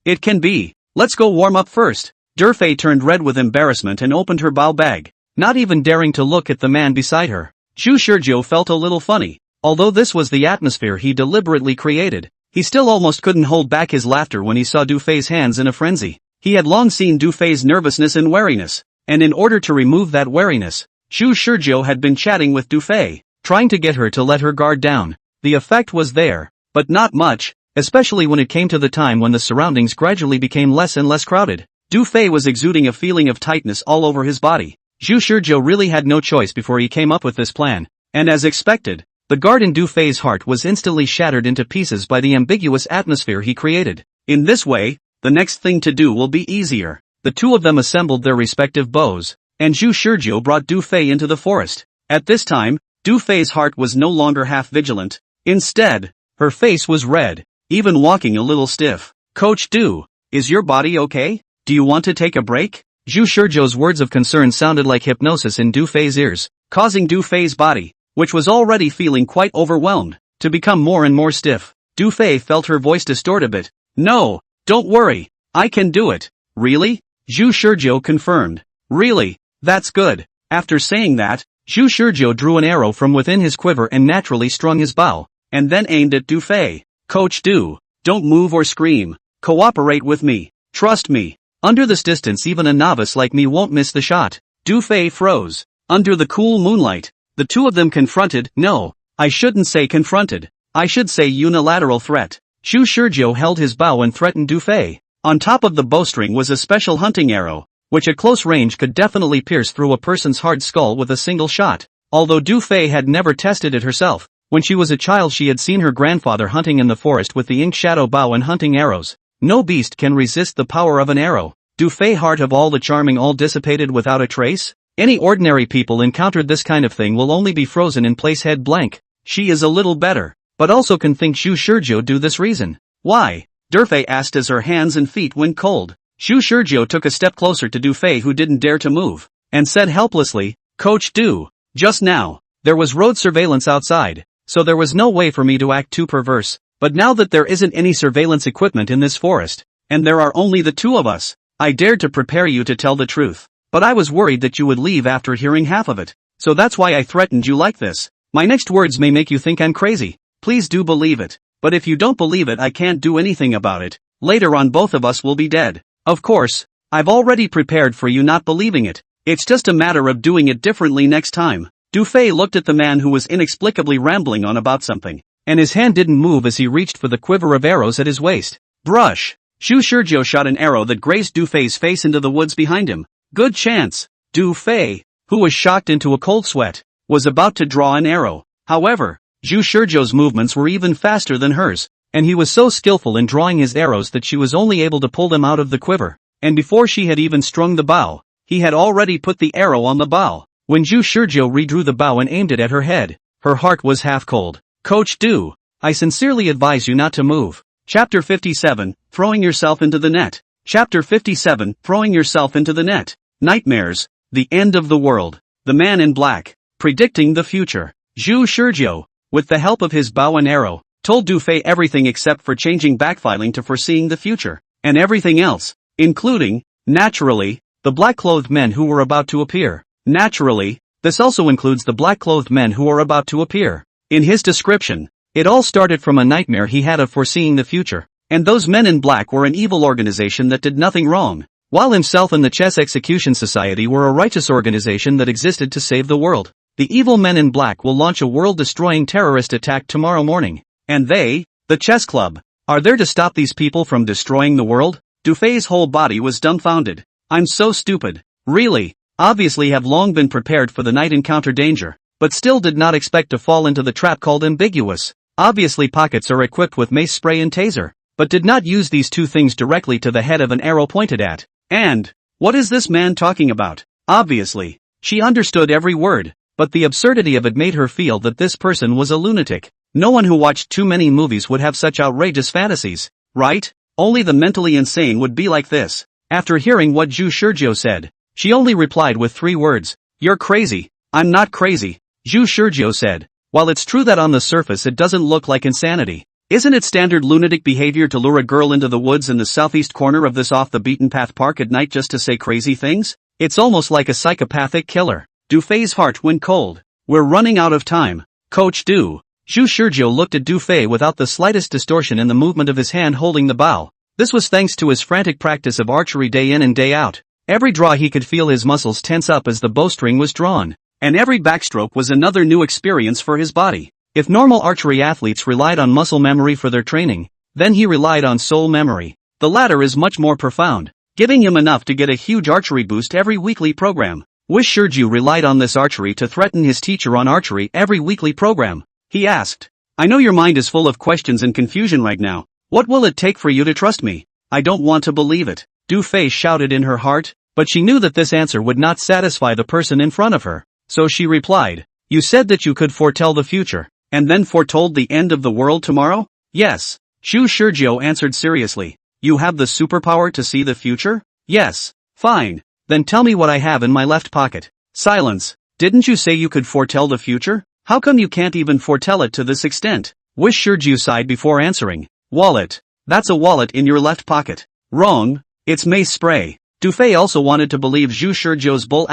It can be. Let's go warm up first. Du Fei turned red with embarrassment and opened her bao bag, not even daring to look at the man beside her. Zhu Shizhou felt a little funny. Although this was the atmosphere he deliberately created, he still almost couldn't hold back his laughter when he saw Du Fei's hands in a frenzy. He had long seen Du Fei's nervousness and wariness, and in order to remove that wariness, Zhu Shizhou had been chatting with Du Fei, trying to get her to let her guard down. The effect was there, but not much, especially when it came to the time when the surroundings gradually became less and less crowded. Du Fei was exuding a feeling of tightness all over his body. Zhu Shizhou really had no choice before he came up with this plan, and as expected, the guard in Du Fei's heart was instantly shattered into pieces by the ambiguous atmosphere he created. In this way, the next thing to do will be easier. The two of them assembled their respective bows, and Zhu Shizhou brought Du Fei into the forest. At this time, Du Fei's heart was no longer half vigilant. Instead, her face was red. even walking a little stiff. Coach Du, is your body okay? Do you want to take a break? Zhu Shizhou's words of concern sounded like hypnosis in Du Fei's ears, causing Du Fei's body, which was already feeling quite overwhelmed, to become more and more stiff. Du Fei felt her voice distort a bit. No, don't worry, I can do it. Really? Zhu Shizhou confirmed. Really? That's good. After saying that, Zhu Shizhou drew an arrow from within his quiver and naturally strung his bow, and then aimed at Du Fei. Coach Du, don't move or scream. Cooperate with me. Trust me. Under this distance even a novice like me won't miss the shot. Du Fei froze. Under the cool moonlight, the two of them confronted. No, I shouldn't say confronted. I should say unilateral threat. Zhu Shizhou held his bow and threatened Du Fei. On top of the bowstring was a special hunting arrow, which at close range could definitely pierce through a person's hard skull with a single shot. Although Du Fei had never tested it herself, when she was a child she had seen her grandfather hunting in the forest with the ink shadow bow and hunting arrows. No beast can resist the power of an arrow. Du Fei, heart of all the charming, all dissipated without a trace? Any ordinary people encountered this kind of thing will only be frozen in place, head blank. She is a little better, but also can think Zhu Shizhou do this reason. Why? Du Fei asked as her hands and feet went cold. Zhu Shizhou took a step closer to Du Fei, who didn't dare to move, and said helplessly, Coach Du, just now, there was road surveillance outside, so there was no way for me to act too perverse. But now that there isn't any surveillance equipment in this forest, and there are only the two of us, I dared to prepare you to tell the truth. But I was worried that you would leave after hearing half of it. So that's why I threatened you like this. My next words may make you think I'm crazy. Please do believe it. But if you don't believe it, I can't do anything about it. Later on both of us will be dead. Of course, I've already prepared for you not believing it. It's just a matter of doing it differently next time. Du Fei looked at the man who was inexplicably rambling on about something, and his hand didn't move as he reached for the quiver of arrows at his waist. Brush! Zhu Shizhou shot an arrow that grazed Du Fei's face into the woods behind him. Good chance. Du Fei, who was shocked into a cold sweat, was about to draw an arrow. However, Zhu Shizhou's movements were even faster than hers, and he was so skillful in drawing his arrows that she was only able to pull them out of the quiver, and before she had even strung the bow, he had already put the arrow on the bow. When Zhu Shizhou redrew the bow and aimed it at her head, her heart was half cold. Coach Du, I sincerely advise you not to move. Chapter 57, Throwing Yourself into the Net. Chapter 57, Throwing Yourself into the Net. Nightmares, the end of the world. The man in black, predicting the future. Zhu Shizhou, with the help of his bow and arrow, told Du Fei everything except for changing backfiling to foreseeing the future, and everything else, including, naturally, the black-clothed men who were about to appear. Naturally, this also includes the black-clothed men who are about to appear. In his description, it all started from a nightmare he had of foreseeing the future, and those men in black were an evil organization that did nothing wrong, while himself and the Chess Execution Society were a righteous organization that existed to save the world. The evil men in black will launch a world-destroying terrorist attack tomorrow morning, and they, the chess club, are there to stop these people from destroying the world? Du Fei's whole body was dumbfounded. I'm so stupid. Really, obviously have long been prepared for the night encounter danger, but still did not expect to fall into the trap called ambiguous. Obviously pockets are equipped with mace, spray and taser, but did not use these two things directly to the head of an arrow pointed at. And, what is this man talking about? Obviously, she understood every word, but the absurdity of it made her feel that this person was a lunatic. No one who watched too many movies would have such outrageous fantasies, right? Only the mentally insane would be like this. After hearing what Zhu Shizhou said, she only replied with 3 words. You're crazy. I'm not crazy, Zhu Shizhou said. While it's true that on the surface it doesn't look like insanity, isn't it standard lunatic behavior to lure a girl into the woods in the southeast corner of this off-the-beaten-path park at night just to say crazy things? It's almost like a psychopathic killer. Du Fei's heart went cold. We're running out of time. Coach Du. Zhu Shizhou looked at Du Fei without the slightest distortion in the movement of his hand holding the bow. This was thanks to his frantic practice of archery day in and day out. Every draw he could feel his muscles tense up as the bowstring was drawn, and every backstroke was another new experience for his body. If normal archery athletes relied on muscle memory for their training, then he relied on soul memory. The latter is much more profound, giving him enough to get a huge archery boost every weekly program. Wish Shizhou relied on this archery to threaten his teacher on archery every weekly program. He asked, I know your mind is full of questions and confusion right now. What will it take for you to trust me? I don't want to believe it. Du Fei shouted in her heart, but she knew that this answer would not satisfy the person in front of her. So she replied, you said that you could foretell the future, and then foretold the end of the world tomorrow? Yes. Zhu Shizhou answered seriously. You have the superpower to see the future? Yes. Fine. Then tell me what I have in my left pocket. Silence. Didn't you say you could foretell the future? How come you can't even foretell it to this extent? Wish Shizhou sighed before answering. Wallet. That's a wallet in your left pocket. Wrong. It's mace spray. Du Fei also wanted to believe Zhu Shizhou's bull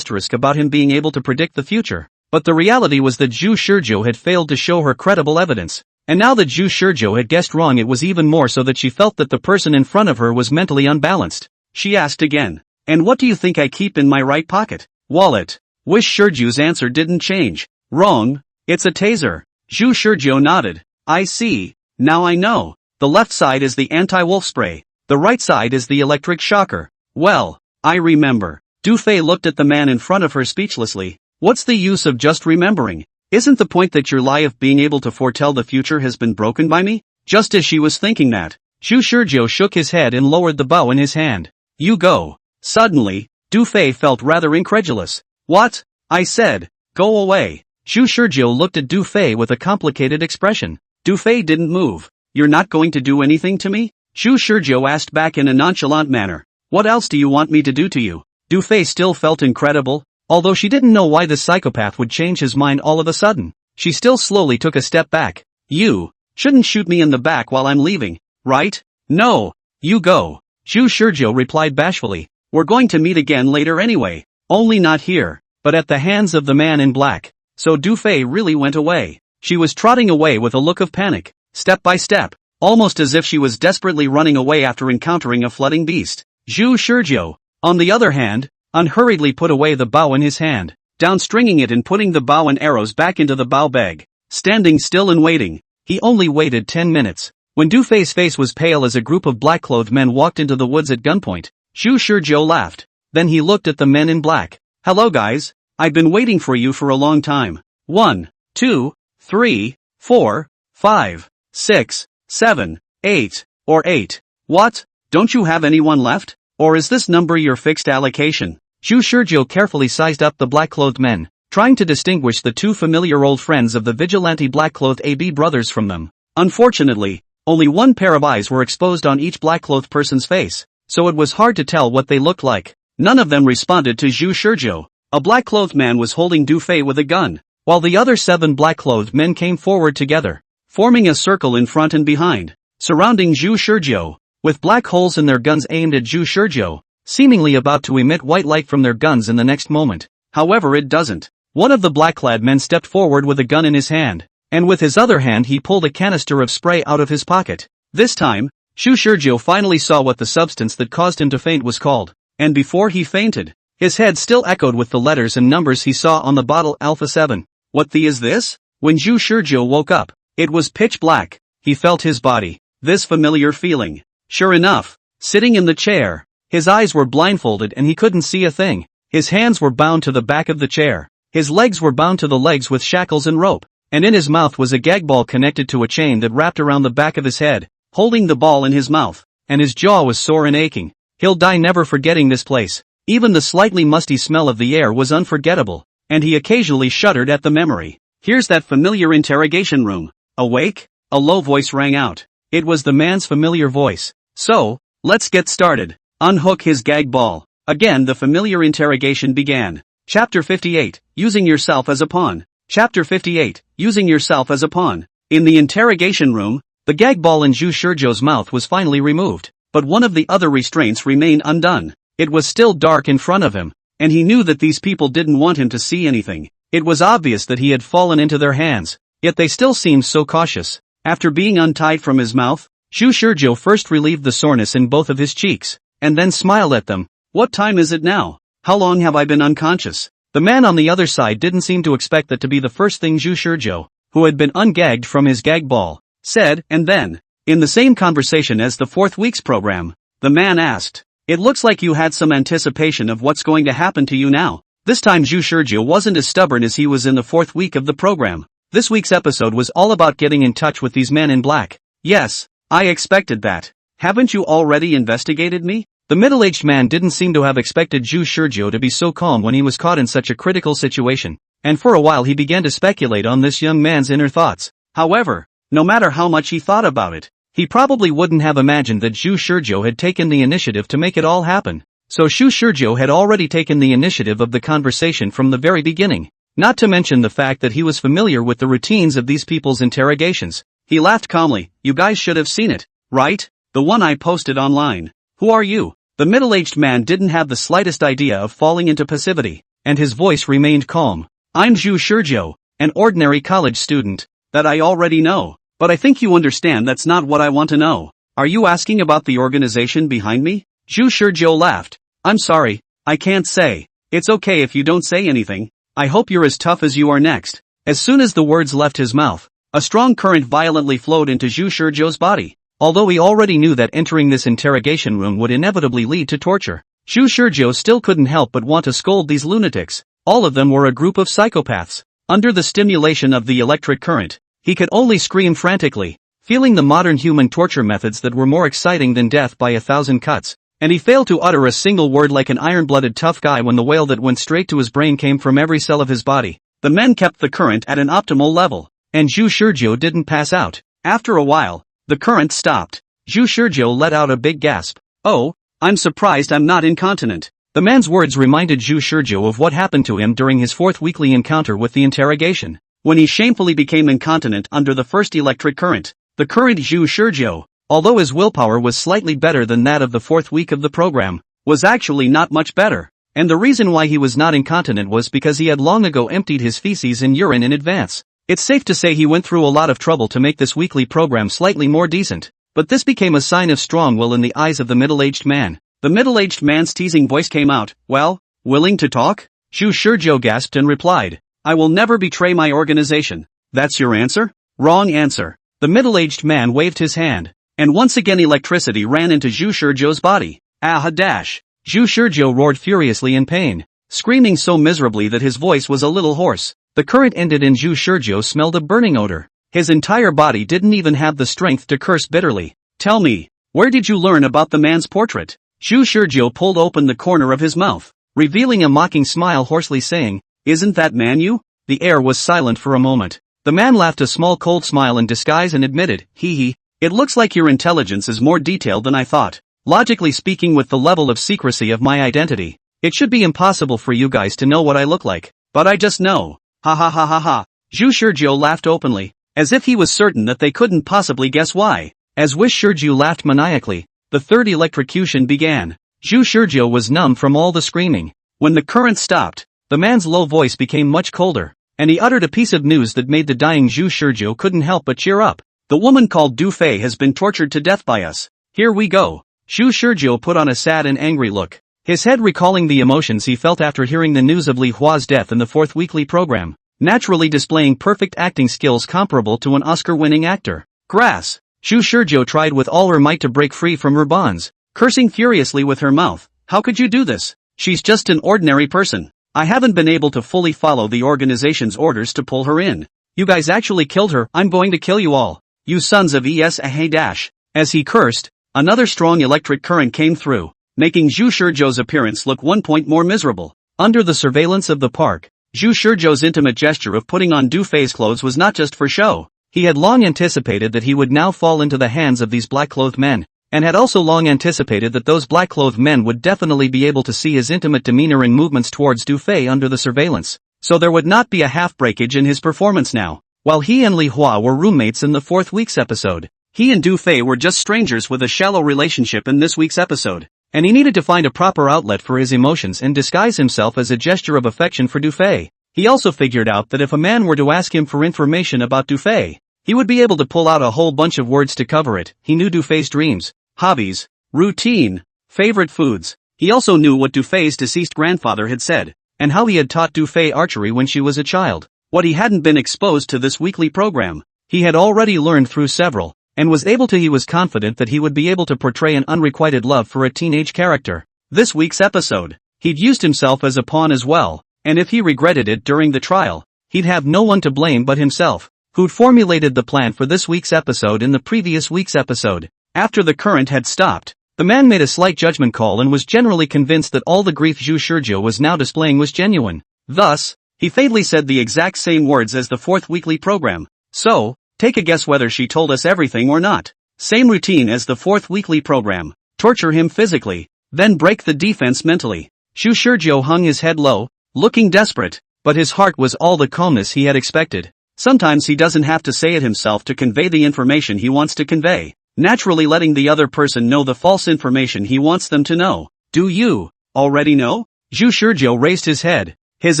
about him being able to predict the future. But the reality was that Zhu Shizhou had failed to show her credible evidence. And now that Zhu Shizhou had guessed wrong, it was even more so that she felt that the person in front of her was mentally unbalanced. She asked again. And what do you think I keep in my right pocket? Wallet. Wish Shizhou's answer didn't change. Wrong. It's a taser. Zhu Shizhou nodded. I see. Now I know. The left side is the anti-wolf spray. The right side is the electric shocker. Well, I remember. Du Fei looked at the man in front of her speechlessly. What's the use of just remembering? Isn't the point that your lie of being able to foretell the future has been broken by me? Just as she was thinking that, Zhu Shizhou shook his head and lowered the bow in his hand. You go. Suddenly, Du Fei felt rather incredulous. What? I said, go away. Zhu Shizhou looked at Du Fei with a complicated expression. Du Fei didn't move. You're not going to do anything to me? Zhu Shizhou asked back in a nonchalant manner. What else do you want me to do to you? Du Fei still felt incredible, although she didn't know why the psychopath would change his mind all of a sudden. She still slowly took a step back. You shouldn't shoot me in the back while I'm leaving, right? No. You go. Zhu Shizhou replied bashfully. We're going to meet again later anyway. Only not here, but at the hands of the man in black. So Du Fei really went away. She was trotting away with a look of panic, step by step, almost as if she was desperately running away after encountering a flooding beast. Zhu Shizhou, on the other hand, unhurriedly put away the bow in his hand, downstringing it and putting the bow and arrows back into the bow bag. Standing still and waiting. He only waited 10 minutes. When Du Fei's face was pale as a group of black-clothed men walked into the woods at gunpoint, Zhu Shizhou laughed. Then he looked at the men in black. Hello guys. I've been waiting for you for a long time. 1, 2, 3, 4, 5, 6, 7, 8, or 8. What? Don't you have anyone left? Or is this number your fixed allocation? Zhu Shizhou carefully sized up the black-clothed men, trying to distinguish the two familiar old friends of the vigilante black-clothed AB brothers from them. Unfortunately, only one pair of eyes were exposed on each black-clothed person's face, so it was hard to tell what they looked like. None of them responded to Zhu Shizhou. A black-clothed man was holding Du Fei with a gun, while the other 7 black-clothed men came forward together, forming a circle in front and behind, surrounding Zhu Shizhou, with black holes in their guns aimed at Zhu Shizhou, seemingly about to emit white light from their guns in the next moment. However, it doesn't. One of the black-clad men stepped forward with a gun in his hand, and with his other hand he pulled a canister of spray out of his pocket. This time, Zhu Shizhou finally saw what the substance that caused him to faint was called, and before he fainted, his head still echoed with the letters and numbers he saw on the bottle Alpha 7. What the is this? When Zhu Shizhou woke up, it was pitch black. He felt his body, this familiar feeling. Sure enough, sitting in the chair, his eyes were blindfolded and he couldn't see a thing. His hands were bound to the back of the chair. His legs were bound to the legs with shackles and rope, and in his mouth was a gag ball connected to a chain that wrapped around the back of his head, holding the ball in his mouth, and his jaw was sore and aching. He'll die never forgetting this place. Even the slightly musty smell of the air was unforgettable, and he occasionally shuddered at the memory. Here's that familiar interrogation room. Awake? A low voice rang out. It was the man's familiar voice. So, let's get started. Unhook his gag ball. Again the familiar interrogation began. Chapter 58, Using Yourself as a Pawn. Chapter 58, Using Yourself as a Pawn. In the interrogation room, the gag ball in Zhu Shizhou's mouth was finally removed, but one of the other restraints remained undone. It was still dark in front of him, and he knew that these people didn't want him to see anything. It was obvious that he had fallen into their hands, yet they still seemed so cautious. After being untied from his mouth, Zhu Shizhou first relieved the soreness in both of his cheeks, and then smiled at them. What time is it now? How long have I been unconscious? The man on the other side didn't seem to expect that to be the first thing Zhu Shizhou, who had been ungagged from his gag ball, said, and then, in the same conversation as the 4th week's program, the man asked, "It looks like you had some anticipation of what's going to happen to you now." This time Zhu Shizhou wasn't as stubborn as he was in the 4th week of the program. This week's episode was all about getting in touch with these men in black. Yes, I expected that. Haven't you already investigated me? The middle-aged man didn't seem to have expected Zhu Shizhou to be so calm when he was caught in such a critical situation, and for a while he began to speculate on this young man's inner thoughts. However, No matter how much he thought about it, he probably wouldn't have imagined that Zhu Shizhou had taken the initiative to make it all happen. So Zhu Shizhou had already taken the initiative of the conversation from the very beginning. Not to mention the fact that he was familiar with the routines of these people's interrogations. He laughed calmly. You guys should have seen it, right? The one I posted online. Who are you? The middle-aged man didn't have the slightest idea of falling into passivity, and his voice remained calm. I'm Zhu Shizhou, an ordinary college student. That I already know. But I think you understand that's not what I want to know. Are you asking about the organization behind me? Zhu Shizhou laughed. I'm sorry, I can't say. It's okay if you don't say anything. I hope you're as tough as you are next. As soon as the words left his mouth, a strong current violently flowed into Zhu Shizhou's body. Although he already knew that entering this interrogation room would inevitably lead to torture, Zhu Shizhou still couldn't help but want to scold these lunatics. All of them were a group of psychopaths. Under the stimulation of the electric current, he could only scream frantically, feeling the modern human torture methods that were more exciting than death by 1,000 cuts. And he failed to utter a single word like an iron-blooded tough guy when the wail that went straight to his brain came from every cell of his body. The men kept the current at an optimal level, and Zhu Shizhou didn't pass out. After a while, the current stopped. Zhu Shizhou let out a big gasp. Oh, I'm surprised I'm not incontinent. The man's words reminded Zhu Shizhou of what happened to him during his fourth weekly encounter with the interrogation, when he shamefully became incontinent under the first electric current. The current Zhu Shizhou, although his willpower was slightly better than that of the fourth week of the program, was actually not much better. And the reason why he was not incontinent was because he had long ago emptied his feces and urine in advance. It's safe to say he went through a lot of trouble to make this weekly program slightly more decent. But this became a sign of strong will in the eyes of the middle-aged man. The middle-aged man's teasing voice came out. Well, willing to talk? Zhu Shizhou gasped and replied. I will never betray my organization. That's your answer? Wrong answer. The middle-aged man waved his hand. And once again electricity ran into Zhu Shizhou's body. Ah dash! Zhu Shizhou roared furiously in pain, screaming so miserably that his voice was a little hoarse. The current ended and Zhu Shizhou smelled a burning odor. His entire body didn't even have the strength to curse bitterly. Tell me, where did you learn about the man's portrait? Zhu Shizhou pulled open the corner of his mouth, revealing a mocking smile hoarsely saying, Isn't that man you? The air was silent for a moment. The man laughed a small cold smile in disguise and admitted, Hee hee. It looks like your intelligence is more detailed than I thought. Logically speaking, with the level of secrecy of my identity, it should be impossible for you guys to know what I look like. But I just know. Ha ha ha ha ha. Zhu Shizhou laughed openly, as if he was certain that they couldn't possibly guess why. As Wish Shizhou laughed maniacally, the third electrocution began. Zhu Shizhou was numb from all the screaming. When the current stopped, the man's low voice became much colder, and he uttered a piece of news that made the dying Zhu Shizhou couldn't help but cheer up. The woman called Du Fei has been tortured to death by us. Here we go. Zhu Shizhou put on a sad and angry look, his head recalling the emotions he felt after hearing the news of Li Hua's death in the fourth weekly program, naturally displaying perfect acting skills comparable to an Oscar-winning actor. Grass! Zhu Shizhou tried with all her might to break free from her bonds, cursing furiously with her mouth. How could you do this? She's just an ordinary person. I haven't been able to fully follow the organization's orders to pull her in. You guys actually killed her. I'm going to kill you all. You sons of es dash. As he cursed, another strong electric current came through, making Zhu Shizhou's appearance look 1 point more miserable. Under the surveillance of the park, Zhu Shizhou's intimate gesture of putting on Du Fei's clothes was not just for show. He had long anticipated that he would now fall into the hands of these black-clothed men, and had also long anticipated that those black-clothed men would definitely be able to see his intimate demeanor and movements towards Du Fei under the surveillance, so there would not be a half-breakage in his performance now. While he and Li Hua were roommates in the fourth week's episode, he and Du Fei were just strangers with a shallow relationship in this week's episode, and he needed to find a proper outlet for his emotions and disguise himself as a gesture of affection for Du Fei. He also figured out that if a man were to ask him for information about Du Fei, he would be able to pull out a whole bunch of words to cover it. He knew Du Fei's dreams, hobbies, routine, favorite foods. He also knew what Du Fei's deceased grandfather had said, and how he had taught Du Fei archery when she was a child. What he hadn't been exposed to this weekly program, he had already learned through several, and was able to. He was confident that he would be able to portray an unrequited love for a teenage character. This week's episode, he'd used himself as a pawn as well, and if he regretted it during the trial, he'd have no one to blame but himself, who'd formulated the plan for this week's episode in the previous week's episode. After the current had stopped, the man made a slight judgment call and was generally convinced that all the grief Zhu Shizhou was now displaying was genuine. Thus, he fatally said the exact same words as the fourth weekly program. So, Take a guess whether she told us everything or not. Same routine as the fourth weekly program. Torture him physically, then break the defense mentally. Zhu Shizhou hung his head low, looking desperate, but his heart was all the calmness he had expected. Sometimes he doesn't have to say it himself to convey the information he wants to convey, naturally letting the other person know the false information he wants them to know. Do you already know? Zhu Shizhou raised his head. His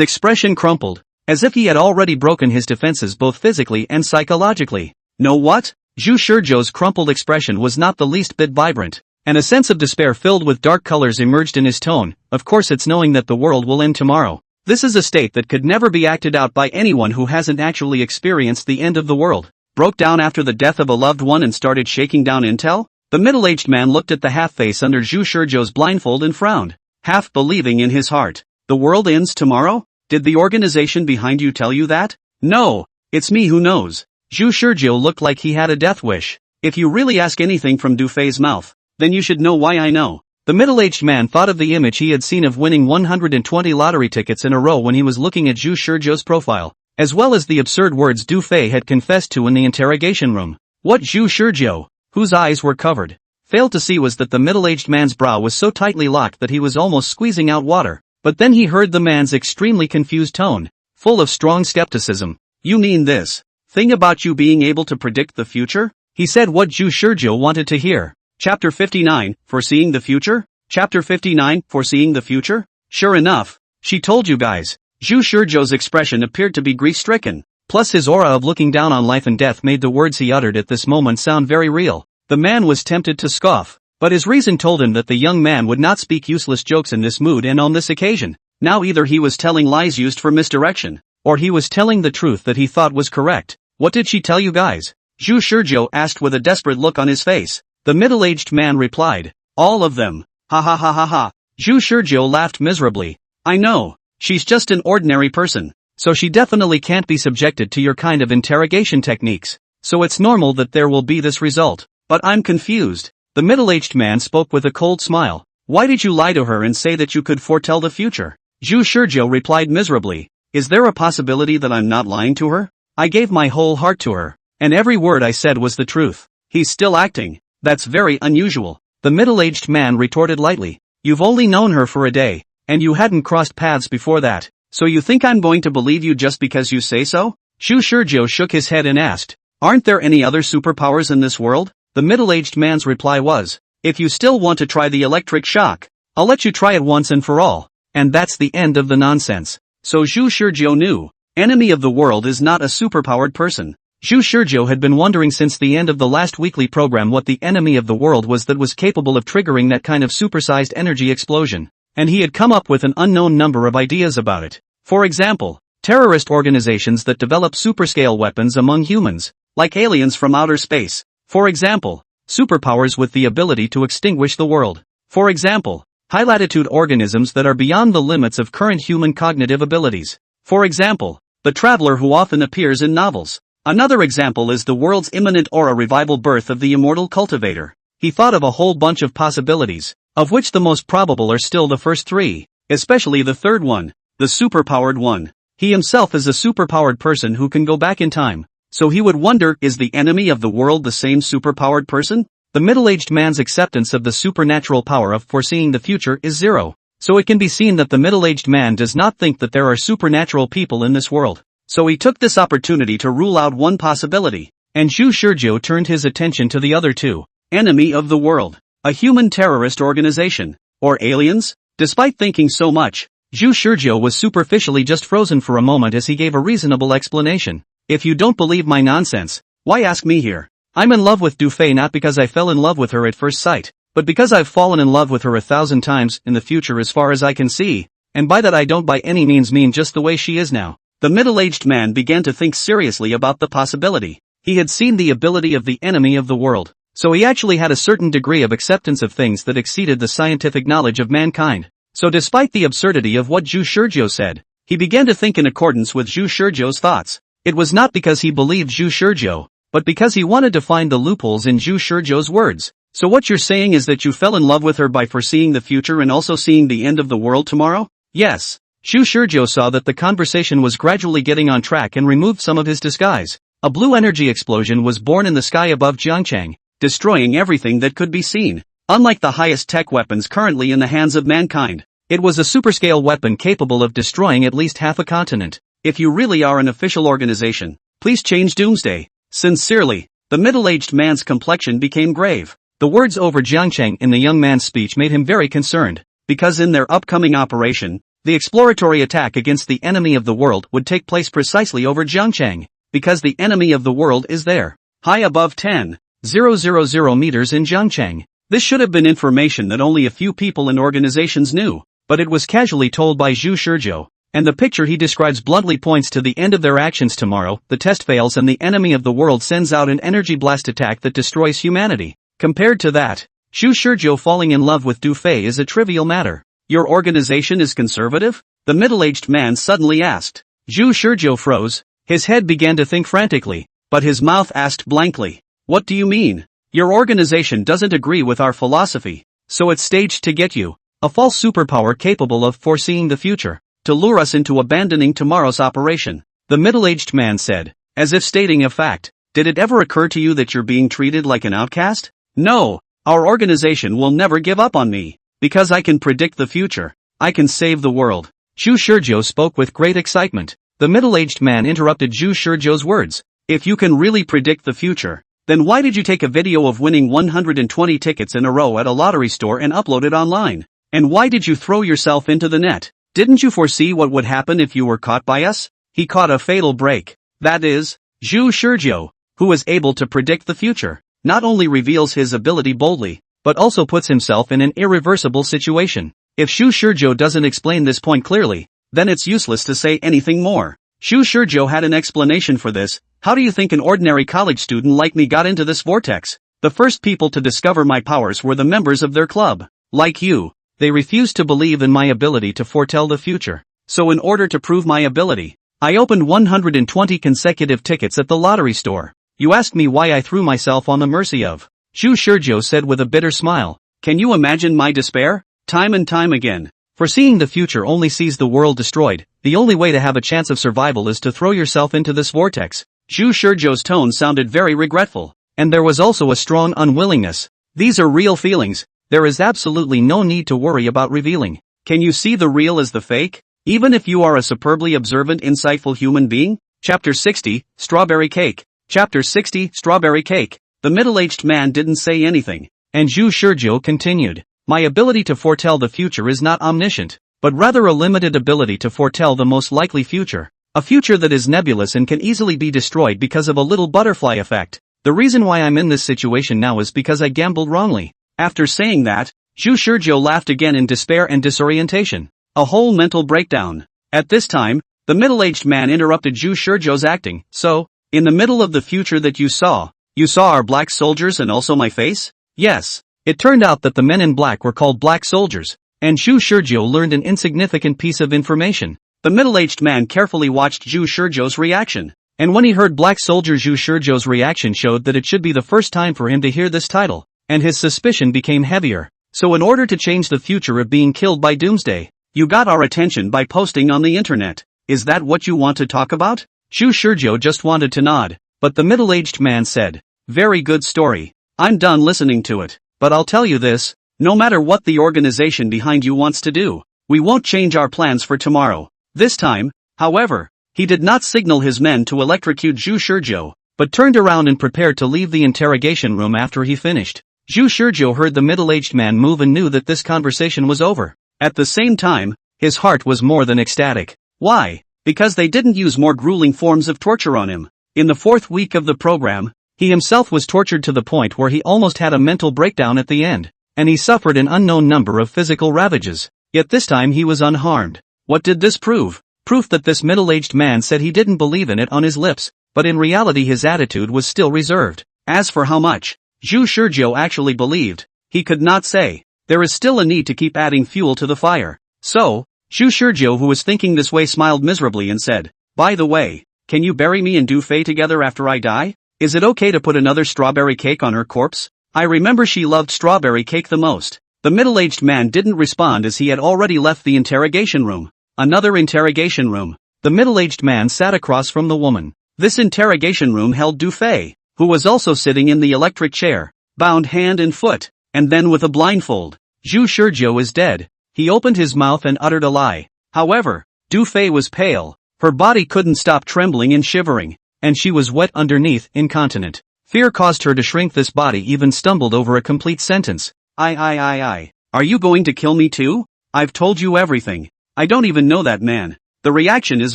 expression crumpled, as if he had already broken his defenses both physically and psychologically. Know what? Zhu Shizhou's crumpled expression was not the least bit vibrant, and a sense of despair filled with dark colors emerged in his tone. Of course it's knowing that the world will end tomorrow. This is a state that could never be acted out by anyone who hasn't actually experienced the end of the world. Broke down after the death of a loved one and started shaking down intel? The middle-aged man looked at the half-face under Zhu Shizhou's blindfold and frowned, half believing in his heart. The world ends tomorrow? Did the organization behind you tell you that? No, it's me who knows. Zhu Shizhou looked like he had a death wish. If you really ask anything from Du Fei's mouth, then you should know why I know. The middle-aged man thought of the image he had seen of winning 120 lottery tickets in a row when he was looking at Zhu Shizhou's profile, as well as the absurd words Du Fei had confessed to in the interrogation room. What Zhu Shizhou, whose eyes were covered, failed to see was that the middle-aged man's brow was so tightly locked that he was almost squeezing out water. But then he heard the man's extremely confused tone, full of strong skepticism. You mean this thing about you being able to predict the future? He said what Zhu Shizhou wanted to hear. Chapter 59, Foreseeing the Future? Chapter 59, Foreseeing the Future? Sure enough, she told you guys. Zhu Shizhou's expression appeared to be grief-stricken, plus his aura of looking down on life and death made the words he uttered at this moment sound very real. The man was tempted to scoff, but his reason told him that the young man would not speak useless jokes in this mood and on this occasion. Now either he was telling lies used for misdirection, or he was telling the truth that he thought was correct. What did she tell you guys? Zhu Shizhou asked with a desperate look on his face. The middle-aged man replied, all of them. Ha ha ha ha ha. Zhu Shizhou laughed miserably. I know, she's just an ordinary person, so she definitely can't be subjected to your kind of interrogation techniques, so it's normal that there will be this result. But I'm confused. The middle-aged man spoke with a cold smile. Why did you lie to her and say that you could foretell the future? Zhu Shizhou replied miserably. Is there a possibility that I'm not lying to her? I gave my whole heart to her, and every word I said was the truth. He's still acting. That's very unusual. The middle-aged man retorted lightly. You've only known her for a day, and you hadn't crossed paths before that, so you think I'm going to believe you just because you say so? Zhu Shizhou shook his head and asked, aren't there any other superpowers in this world? The middle-aged man's reply was, if you still want to try the electric shock, I'll let you try it once and for all, and that's the end of the nonsense. So Zhu Shizhou knew, enemy of the world is not a superpowered person. Zhu Shizhou had been wondering since the end of the last weekly program what the enemy of the world was that was capable of triggering that kind of supersized energy explosion, and he had come up with an unknown number of ideas about it. For example, terrorist organizations that develop superscale weapons among humans, like aliens from outer space. For example, superpowers with the ability to extinguish the world. For example, high-latitude organisms that are beyond the limits of current human cognitive abilities. For example, the traveler who often appears in novels. Another example is the world's imminent aura revival birth of the immortal cultivator. He thought of a whole bunch of possibilities, of which the most probable are still the first three, especially the third one, the superpowered one. He himself is a superpowered person who can go back in time, so he would wonder, is the enemy of the world the same superpowered person? The middle-aged man's acceptance of the supernatural power of foreseeing the future is zero, so it can be seen that the middle-aged man does not think that there are supernatural people in this world. So he took this opportunity to rule out one possibility, and Zhu Shizhou turned his attention to the other two. Enemy of the world, a human terrorist organization, or aliens? Despite thinking so much, Zhu Shizhou was superficially just frozen for a moment as he gave a reasonable explanation. If you don't believe my nonsense, why ask me here? I'm in love with Du Fei not because I fell in love with her at first sight, but because I've fallen in love with her 1,000 times in the future as far as I can see, and by that I don't by any means mean just the way she is now. The middle-aged man began to think seriously about the possibility. He had seen the ability of the enemy of the world, so he actually had a certain degree of acceptance of things that exceeded the scientific knowledge of mankind. So despite the absurdity of what Zhu Shizhou said, he began to think in accordance with Zhu Shizhou's thoughts. It was not because he believed Zhu Shizhou, but because he wanted to find the loopholes in Zhu Shizhou's words. So what you're saying is that you fell in love with her by foreseeing the future and also seeing the end of the world tomorrow? Yes. Zhu Shizhou saw that the conversation was gradually getting on track and removed some of his disguise. A blue energy explosion was born in the sky above Jiangchang, destroying everything that could be seen. Unlike the highest tech weapons currently in the hands of mankind, it was a superscale weapon capable of destroying at least half a continent. If you really are an official organization, please change Doomsday. Sincerely. The middle-aged man's complexion became grave. The words over Jiangchang in the young man's speech made him very concerned, because in their upcoming operation, the exploratory attack against the enemy of the world would take place precisely over Jiangchang, because the enemy of the world is there, high above 10,000 meters in Jiangchang. This should have been information that only a few people and organizations knew, but it was casually told by Zhu Shizhou, and the picture he describes bluntly points to the end of their actions tomorrow. The test fails and the enemy of the world sends out an energy blast attack that destroys humanity. Compared to that, Zhu Shizhou falling in love with Du Fei is a trivial matter. Your organization is conservative? The middle-aged man suddenly asked. Zhu Shizhou froze, his head began to think frantically, but his mouth asked blankly. What do you mean? Your organization doesn't agree with our philosophy, so it's staged to get you, a false superpower capable of foreseeing the future, to lure us into abandoning tomorrow's operation, the middle-aged man said, as if stating a fact. Did it ever occur to you that you're being treated like an outcast? No, our organization will never give up on me, because I can predict the future. I can save the world. Zhu Shizhou spoke with great excitement. The middle-aged man interrupted Zhu Shizhou's words. If you can really predict the future, then why did you take a video of winning 120 tickets in a row at a lottery store and upload it online? And why did you throw yourself into the net? Didn't you foresee what would happen if you were caught by us? He caught a fatal break. That is, Zhu Shizhou, who was able to predict the future, not only reveals his ability boldly, but also puts himself in an irreversible situation. If Zhu Shizhou doesn't explain this point clearly, then it's useless to say anything more. Zhu Shizhou had an explanation for this. How do you think an ordinary college student like me got into this vortex? The first people to discover my powers were the members of their club. Like you, they refused to believe in my ability to foretell the future. So in order to prove my ability, I opened 120 consecutive tickets at the lottery store. You asked me why I threw myself on the mercy of. Zhu Shizhou said with a bitter smile. Can you imagine my despair? Time and time again. Foreseeing the future only sees the world destroyed. The only way to have a chance of survival is to throw yourself into this vortex. Zhu Shizhou's tone sounded very regretful, and there was also a strong unwillingness. These are real feelings. There is absolutely no need to worry about revealing. Can you see the real as the fake? Even if you are a superbly observant, insightful human being? Chapter 60, Strawberry Cake. Chapter 60, Strawberry Cake. The middle-aged man didn't say anything, and Zhu Shizhou continued. My ability to foretell the future is not omniscient, but rather a limited ability to foretell the most likely future. A future that is nebulous and can easily be destroyed because of a little butterfly effect. The reason why I'm in this situation now is because I gambled wrongly. After saying that, Zhu Shizhou laughed again in despair and disorientation. A whole mental breakdown. At this time, the middle-aged man interrupted Zhu Shizhou's acting. So, in the middle of the future that you saw our black soldiers and also my face? Yes. It turned out that the men in black were called black soldiers, and Zhu Shizhou learned an insignificant piece of information. The middle-aged man carefully watched Zhu Shizhou's reaction, and when he heard black soldier, Zhu Shizhou's reaction showed that it should be the first time for him to hear this title, and his suspicion became heavier. So in order to change the future of being killed by Doomsday, you got our attention by posting on the internet. Is that what you want to talk about? Zhu Shizhou just wanted to nod, but the middle-aged man said, very good story. I'm done listening to it, but I'll tell you this, no matter what the organization behind you wants to do, we won't change our plans for tomorrow. This time, however, he did not signal his men to electrocute Zhu Shizhou, but turned around and prepared to leave the interrogation room after he finished. Zhu Shizhou heard the middle-aged man move and knew that this conversation was over. At the same time, his heart was more than ecstatic. Why? Because they didn't use more grueling forms of torture on him. In the fourth week of the program, he himself was tortured to the point where he almost had a mental breakdown at the end, and he suffered an unknown number of physical ravages. Yet this time he was unharmed. What did this prove? Proof that this middle-aged man said he didn't believe in it on his lips, but in reality his attitude was still reserved. As for how much Zhu Shizhou actually believed, he could not say. There is still a need to keep adding fuel to the fire. So, Zhu Shizhou, who was thinking this way, smiled miserably and said, by the way, can you bury me and Du Fei together after I die? Is it okay to put another strawberry cake on her corpse? I remember she loved strawberry cake the most. The middle-aged man didn't respond as he had already left the interrogation room. Another interrogation room. The middle-aged man sat across from the woman. This interrogation room held Du Fei, who was also sitting in the electric chair, bound hand and foot, and then with a blindfold. Zhu Shizhou is dead. He opened his mouth and uttered a lie. However, Du Fei was pale, her body couldn't stop trembling and shivering, and she was wet underneath, incontinent. Fear caused her to shrink. This body even stumbled over a complete sentence. I. Are you going to kill me too? I've told you everything. I don't even know that man. The reaction is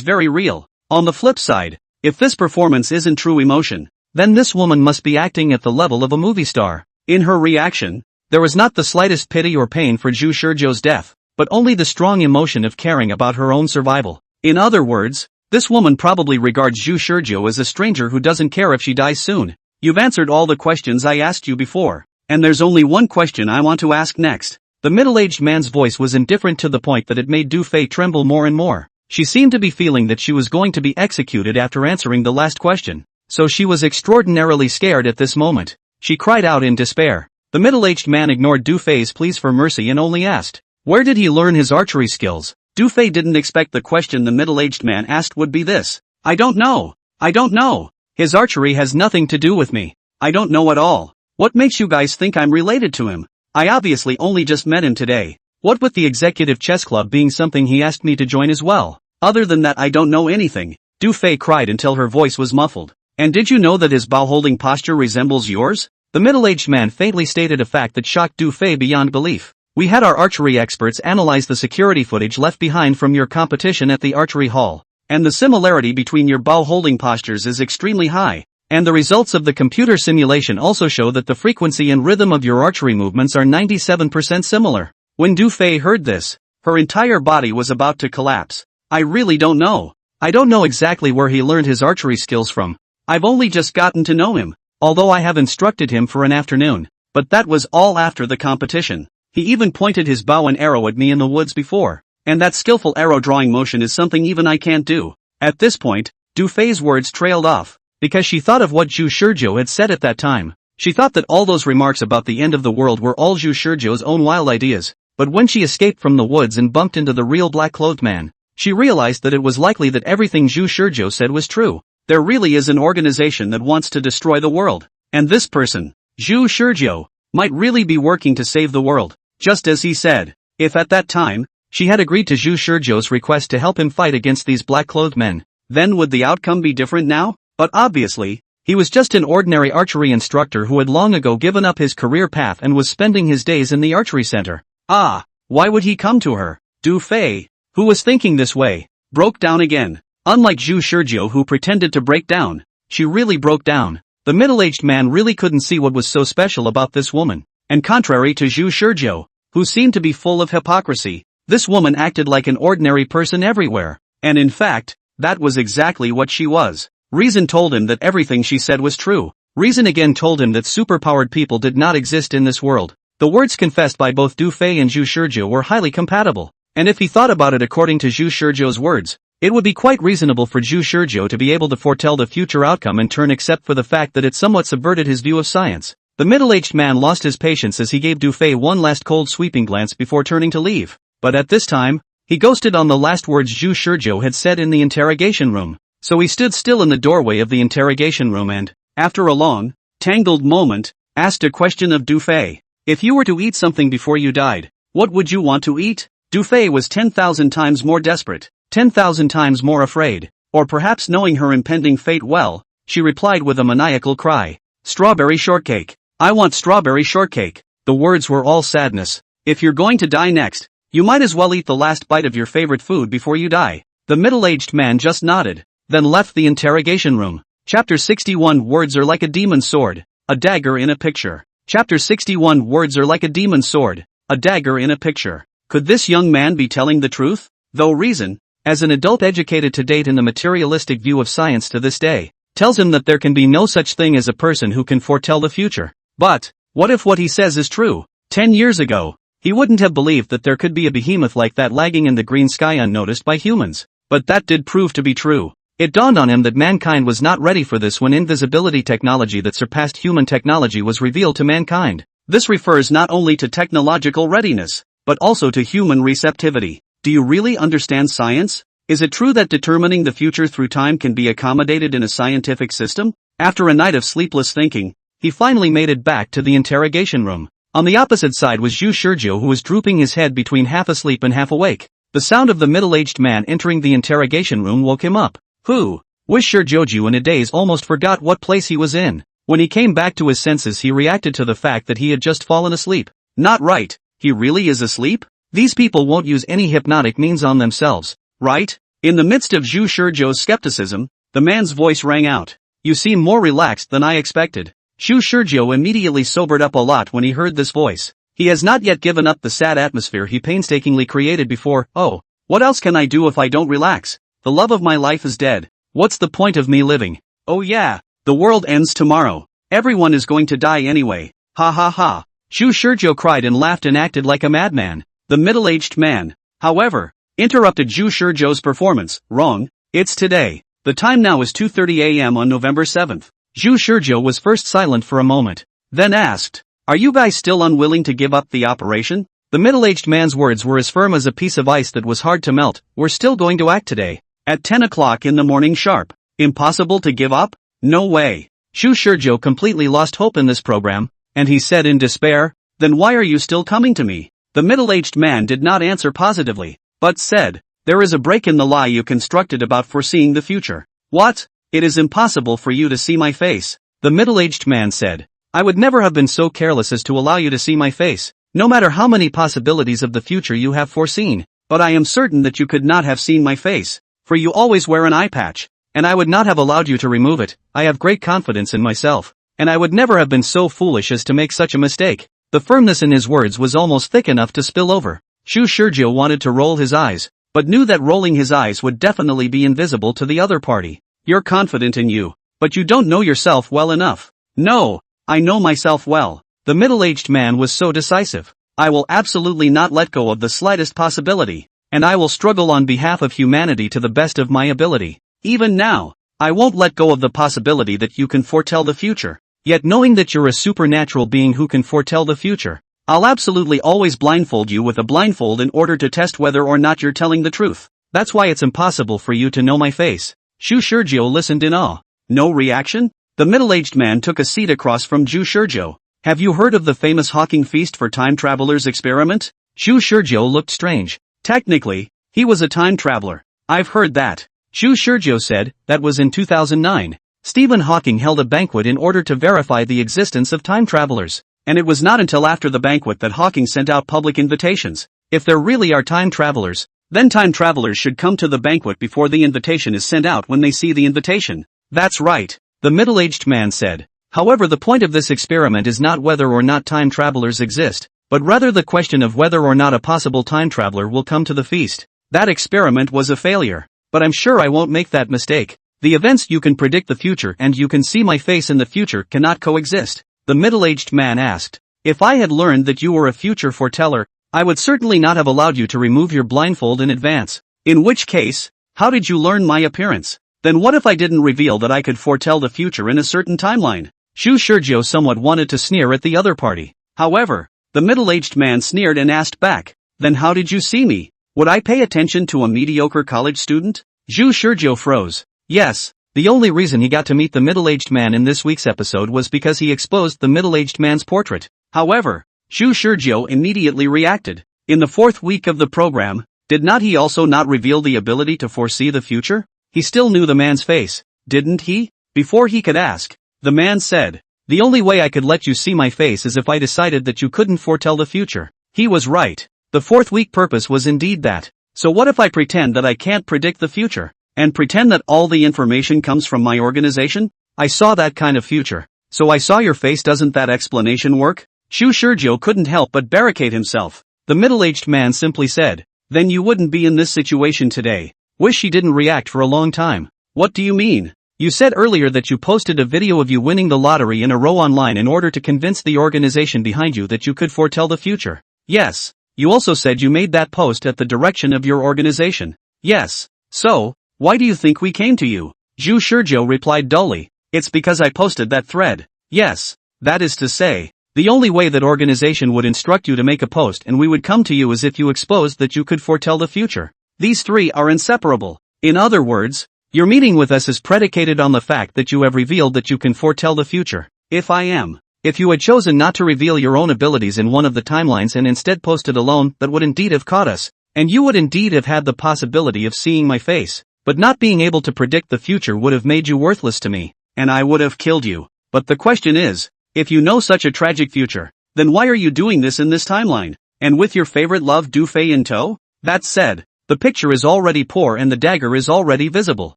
very real. On the flip side, if this performance isn't true emotion, then this woman must be acting at the level of a movie star. In her reaction, there was not the slightest pity or pain for Zhu Shizhou's death, but only the strong emotion of caring about her own survival. In other words, this woman probably regards Zhu Shizhou as a stranger who doesn't care if she dies soon. You've answered all the questions I asked you before, and there's only one question I want to ask next. The middle-aged man's voice was indifferent to the point that it made Du Fei tremble more and more. She seemed to be feeling that she was going to be executed after answering the last question, so she was extraordinarily scared at this moment. She cried out in despair. The middle-aged man ignored Du Fei's pleas for mercy and only asked, where did he learn his archery skills? Du Fei didn't expect the question the middle-aged man asked would be this. I don't know. His archery has nothing to do with me. I don't know at all. What makes you guys think I'm related to him? I obviously only just met him today. What with the executive chess club being something he asked me to join as well. Other than that I don't know anything. Du Fei cried until her voice was muffled. And did you know that his bow-holding posture resembles yours? The middle-aged man faintly stated a fact that shocked Du Fei beyond belief. We had our archery experts analyze the security footage left behind from your competition at the archery hall, and the similarity between your bow-holding postures is extremely high, and the results of the computer simulation also show that the frequency and rhythm of your archery movements are 97% similar. When Du Fei heard this, her entire body was about to collapse. I really don't know. I don't know exactly where he learned his archery skills from. I've only just gotten to know him, although I have instructed him for an afternoon, but that was all after the competition. He even pointed his bow and arrow at me in the woods before, and that skillful arrow drawing motion is something even I can't do. At this point, Du Fei's words trailed off, because she thought of what Zhu Shizhou had said at that time. She thought that all those remarks about the end of the world were all Zhu Shizhou's own wild ideas, but when she escaped from the woods and bumped into the real black-clothed man, she realized that it was likely that everything Zhu Shizhou said was true. There really is an organization that wants to destroy the world, and this person, Zhu Shizhou, might really be working to save the world, just as he said. If at that time, she had agreed to Zhu Shizhou's request to help him fight against these black-clothed men, then would the outcome be different now? But obviously, he was just an ordinary archery instructor who had long ago given up his career path and was spending his days in the archery center. Why would he come to her? Du Fei, who was thinking this way, broke down again. Unlike Zhu Shizhou who pretended to break down, she really broke down. The middle-aged man really couldn't see what was so special about this woman. And contrary to Zhu Shizhou, who seemed to be full of hypocrisy, this woman acted like an ordinary person everywhere. And in fact, that was exactly what she was. Reason told him that everything she said was true. Reason again told him that superpowered people did not exist in this world. The words confessed by both Du Fei and Zhu Shizhou were highly compatible. And if he thought about it according to Zhu Shizhou's words, it would be quite reasonable for Zhu Shizhou to be able to foretell the future outcome in turn, except for the fact that it somewhat subverted his view of science. The middle-aged man lost his patience as he gave Du Fei one last cold sweeping glance before turning to leave. But at this time, he ghosted on the last words Zhu Shizhou had said in the interrogation room. So he stood still in the doorway of the interrogation room and, after a long, tangled moment, asked a question of Du Fei. If you were to eat something before you died, what would you want to eat? Du Fei was 10,000 times more desperate, 10,000 times more afraid, or perhaps knowing her impending fate well, she replied with a maniacal cry. Strawberry shortcake. I want strawberry shortcake. The words were all sadness. If you're going to die next, you might as well eat the last bite of your favorite food before you die. The middle-aged man just nodded, then left the interrogation room. Chapter 61 Words are like a demon's sword, a dagger in a picture. Chapter 61 Words are like a demon's sword, a dagger in a picture. Could this young man be telling the truth? Though reason, as an adult educated to date in the materialistic view of science to this day, tells him that there can be no such thing as a person who can foretell the future. But, what if what he says is true? 10 years ago, he wouldn't have believed that there could be a behemoth like that lagging in the green sky unnoticed by humans. But that did prove to be true. It dawned on him that mankind was not ready for this when invisibility technology that surpassed human technology was revealed to mankind. This refers not only to technological readiness, but also to human receptivity. Do you really understand science? Is it true that determining the future through time can be accommodated in a scientific system? After a night of sleepless thinking, he finally made it back to the interrogation room. On the opposite side was Zhu Shizhou, who was drooping his head between half asleep and half awake. The sound of the middle-aged man entering the interrogation room woke him up. Who? Wish Shizhou in a daze almost forgot what place he was in. When he came back to his senses, he reacted to the fact that he had just fallen asleep. Not right. He really is asleep? These people won't use any hypnotic means on themselves, right? In the midst of Zhu Shizhou's skepticism, the man's voice rang out. You seem more relaxed than I expected. Zhu Shizhou immediately sobered up a lot when he heard this voice. He has not yet given up the sad atmosphere he painstakingly created before. Oh, what else can I do if I don't relax? The love of my life is dead. What's the point of me living? Oh yeah, the world ends tomorrow. Everyone is going to die anyway. Ha ha ha. Zhu Shizhou cried and laughed and acted like a madman. The middle-aged man, however, interrupted Zhu Shizhou's performance. Wrong. It's today. The time now is 2:30 a.m. on November 7th. Zhu Shizhou was first silent for a moment, then asked, Are you guys still unwilling to give up the operation? The middle-aged man's words were as firm as a piece of ice that was hard to melt. We're still going to act today. At 10 o'clock in the morning sharp. Impossible to give up? No way. Zhu Shizhou completely lost hope in this program, and he said in despair, Then why are you still coming to me? The middle-aged man did not answer positively, but said, There is a break in the lie you constructed about foreseeing the future. What? It is impossible for you to see my face. The middle-aged man said, I would never have been so careless as to allow you to see my face, no matter how many possibilities of the future you have foreseen, but I am certain that you could not have seen my face, for you always wear an eye patch, and I would not have allowed you to remove it. I have great confidence in myself, and I would never have been so foolish as to make such a mistake. The firmness in his words was almost thick enough to spill over. Zhu Shizhou wanted to roll his eyes, but knew that rolling his eyes would definitely be invisible to the other party. You're confident in you, but you don't know yourself well enough. No, I know myself well. The middle-aged man was so decisive. I will absolutely not let go of the slightest possibility, and I will struggle on behalf of humanity to the best of my ability. Even now, I won't let go of the possibility that you can foretell the future. Yet knowing that you're a supernatural being who can foretell the future, I'll absolutely always blindfold you with a blindfold in order to test whether or not you're telling the truth. That's why it's impossible for you to know my face. Zhu Shizhou listened in awe. No reaction? The middle-aged man took a seat across from Zhu Shizhou. Have you heard of the famous Hawking Feast for Time Travelers experiment? Zhu Shizhou looked strange. Technically, he was a time traveler. I've heard that. Zhu Shizhou said, that was in 2009. Stephen Hawking held a banquet in order to verify the existence of time travelers. And it was not until after the banquet that Hawking sent out public invitations. If there really are time travelers, then time travelers should come to the banquet before the invitation is sent out when they see the invitation. That's right, the middle-aged man said. However, the point of this experiment is not whether or not time travelers exist, but rather the question of whether or not a possible time traveler will come to the feast. That experiment was a failure, but I'm sure I won't make that mistake. The events you can predict the future and you can see my face in the future cannot coexist. The middle-aged man asked, If I had learned that you were a future foreteller, I would certainly not have allowed you to remove your blindfold in advance. In which case, how did you learn my appearance? Then what if I didn't reveal that I could foretell the future in a certain timeline? Zhu Shizhou somewhat wanted to sneer at the other party. However, the middle-aged man sneered and asked back, Then how did you see me? Would I pay attention to a mediocre college student? Zhu Shizhou froze. Yes, the only reason he got to meet the middle-aged man in this week's episode was because he exposed the middle-aged man's portrait. However, Zhu Shizhou immediately reacted. In the fourth week of the program, did not he also not reveal the ability to foresee the future? He still knew the man's face, didn't he? Before he could ask, the man said, The only way I could let you see my face is if I decided that you couldn't foretell the future. He was right. The fourth week purpose was indeed that. So what if I pretend that I can't predict the future, and pretend that all the information comes from my organization? I saw that kind of future. So I saw your face. Doesn't that explanation work? Zhu Shizhou couldn't help but barricade himself. The middle-aged man simply said, Then you wouldn't be in this situation today. Wish he didn't react for a long time. What do you mean? You said earlier that you posted a video of you winning the lottery in a row online in order to convince the organization behind you that you could foretell the future. Yes. You also said you made that post at the direction of your organization. Yes. So, why do you think we came to you? Zhu Shizhou replied dully. It's because I posted that thread. Yes. That is to say, the only way that organization would instruct you to make a post and we would come to you is if you exposed that you could foretell the future. These three are inseparable. In other words, your meeting with us is predicated on the fact that you have revealed that you can foretell the future. If you had chosen not to reveal your own abilities in one of the timelines and instead posted alone, that would indeed have caught us, and you would indeed have had the possibility of seeing my face, but not being able to predict the future would have made you worthless to me, and I would have killed you. But the question is, if you know such a tragic future, then why are you doing this in this timeline, and with your favorite love Dufei in tow? That said, the picture is already poor and the dagger is already visible.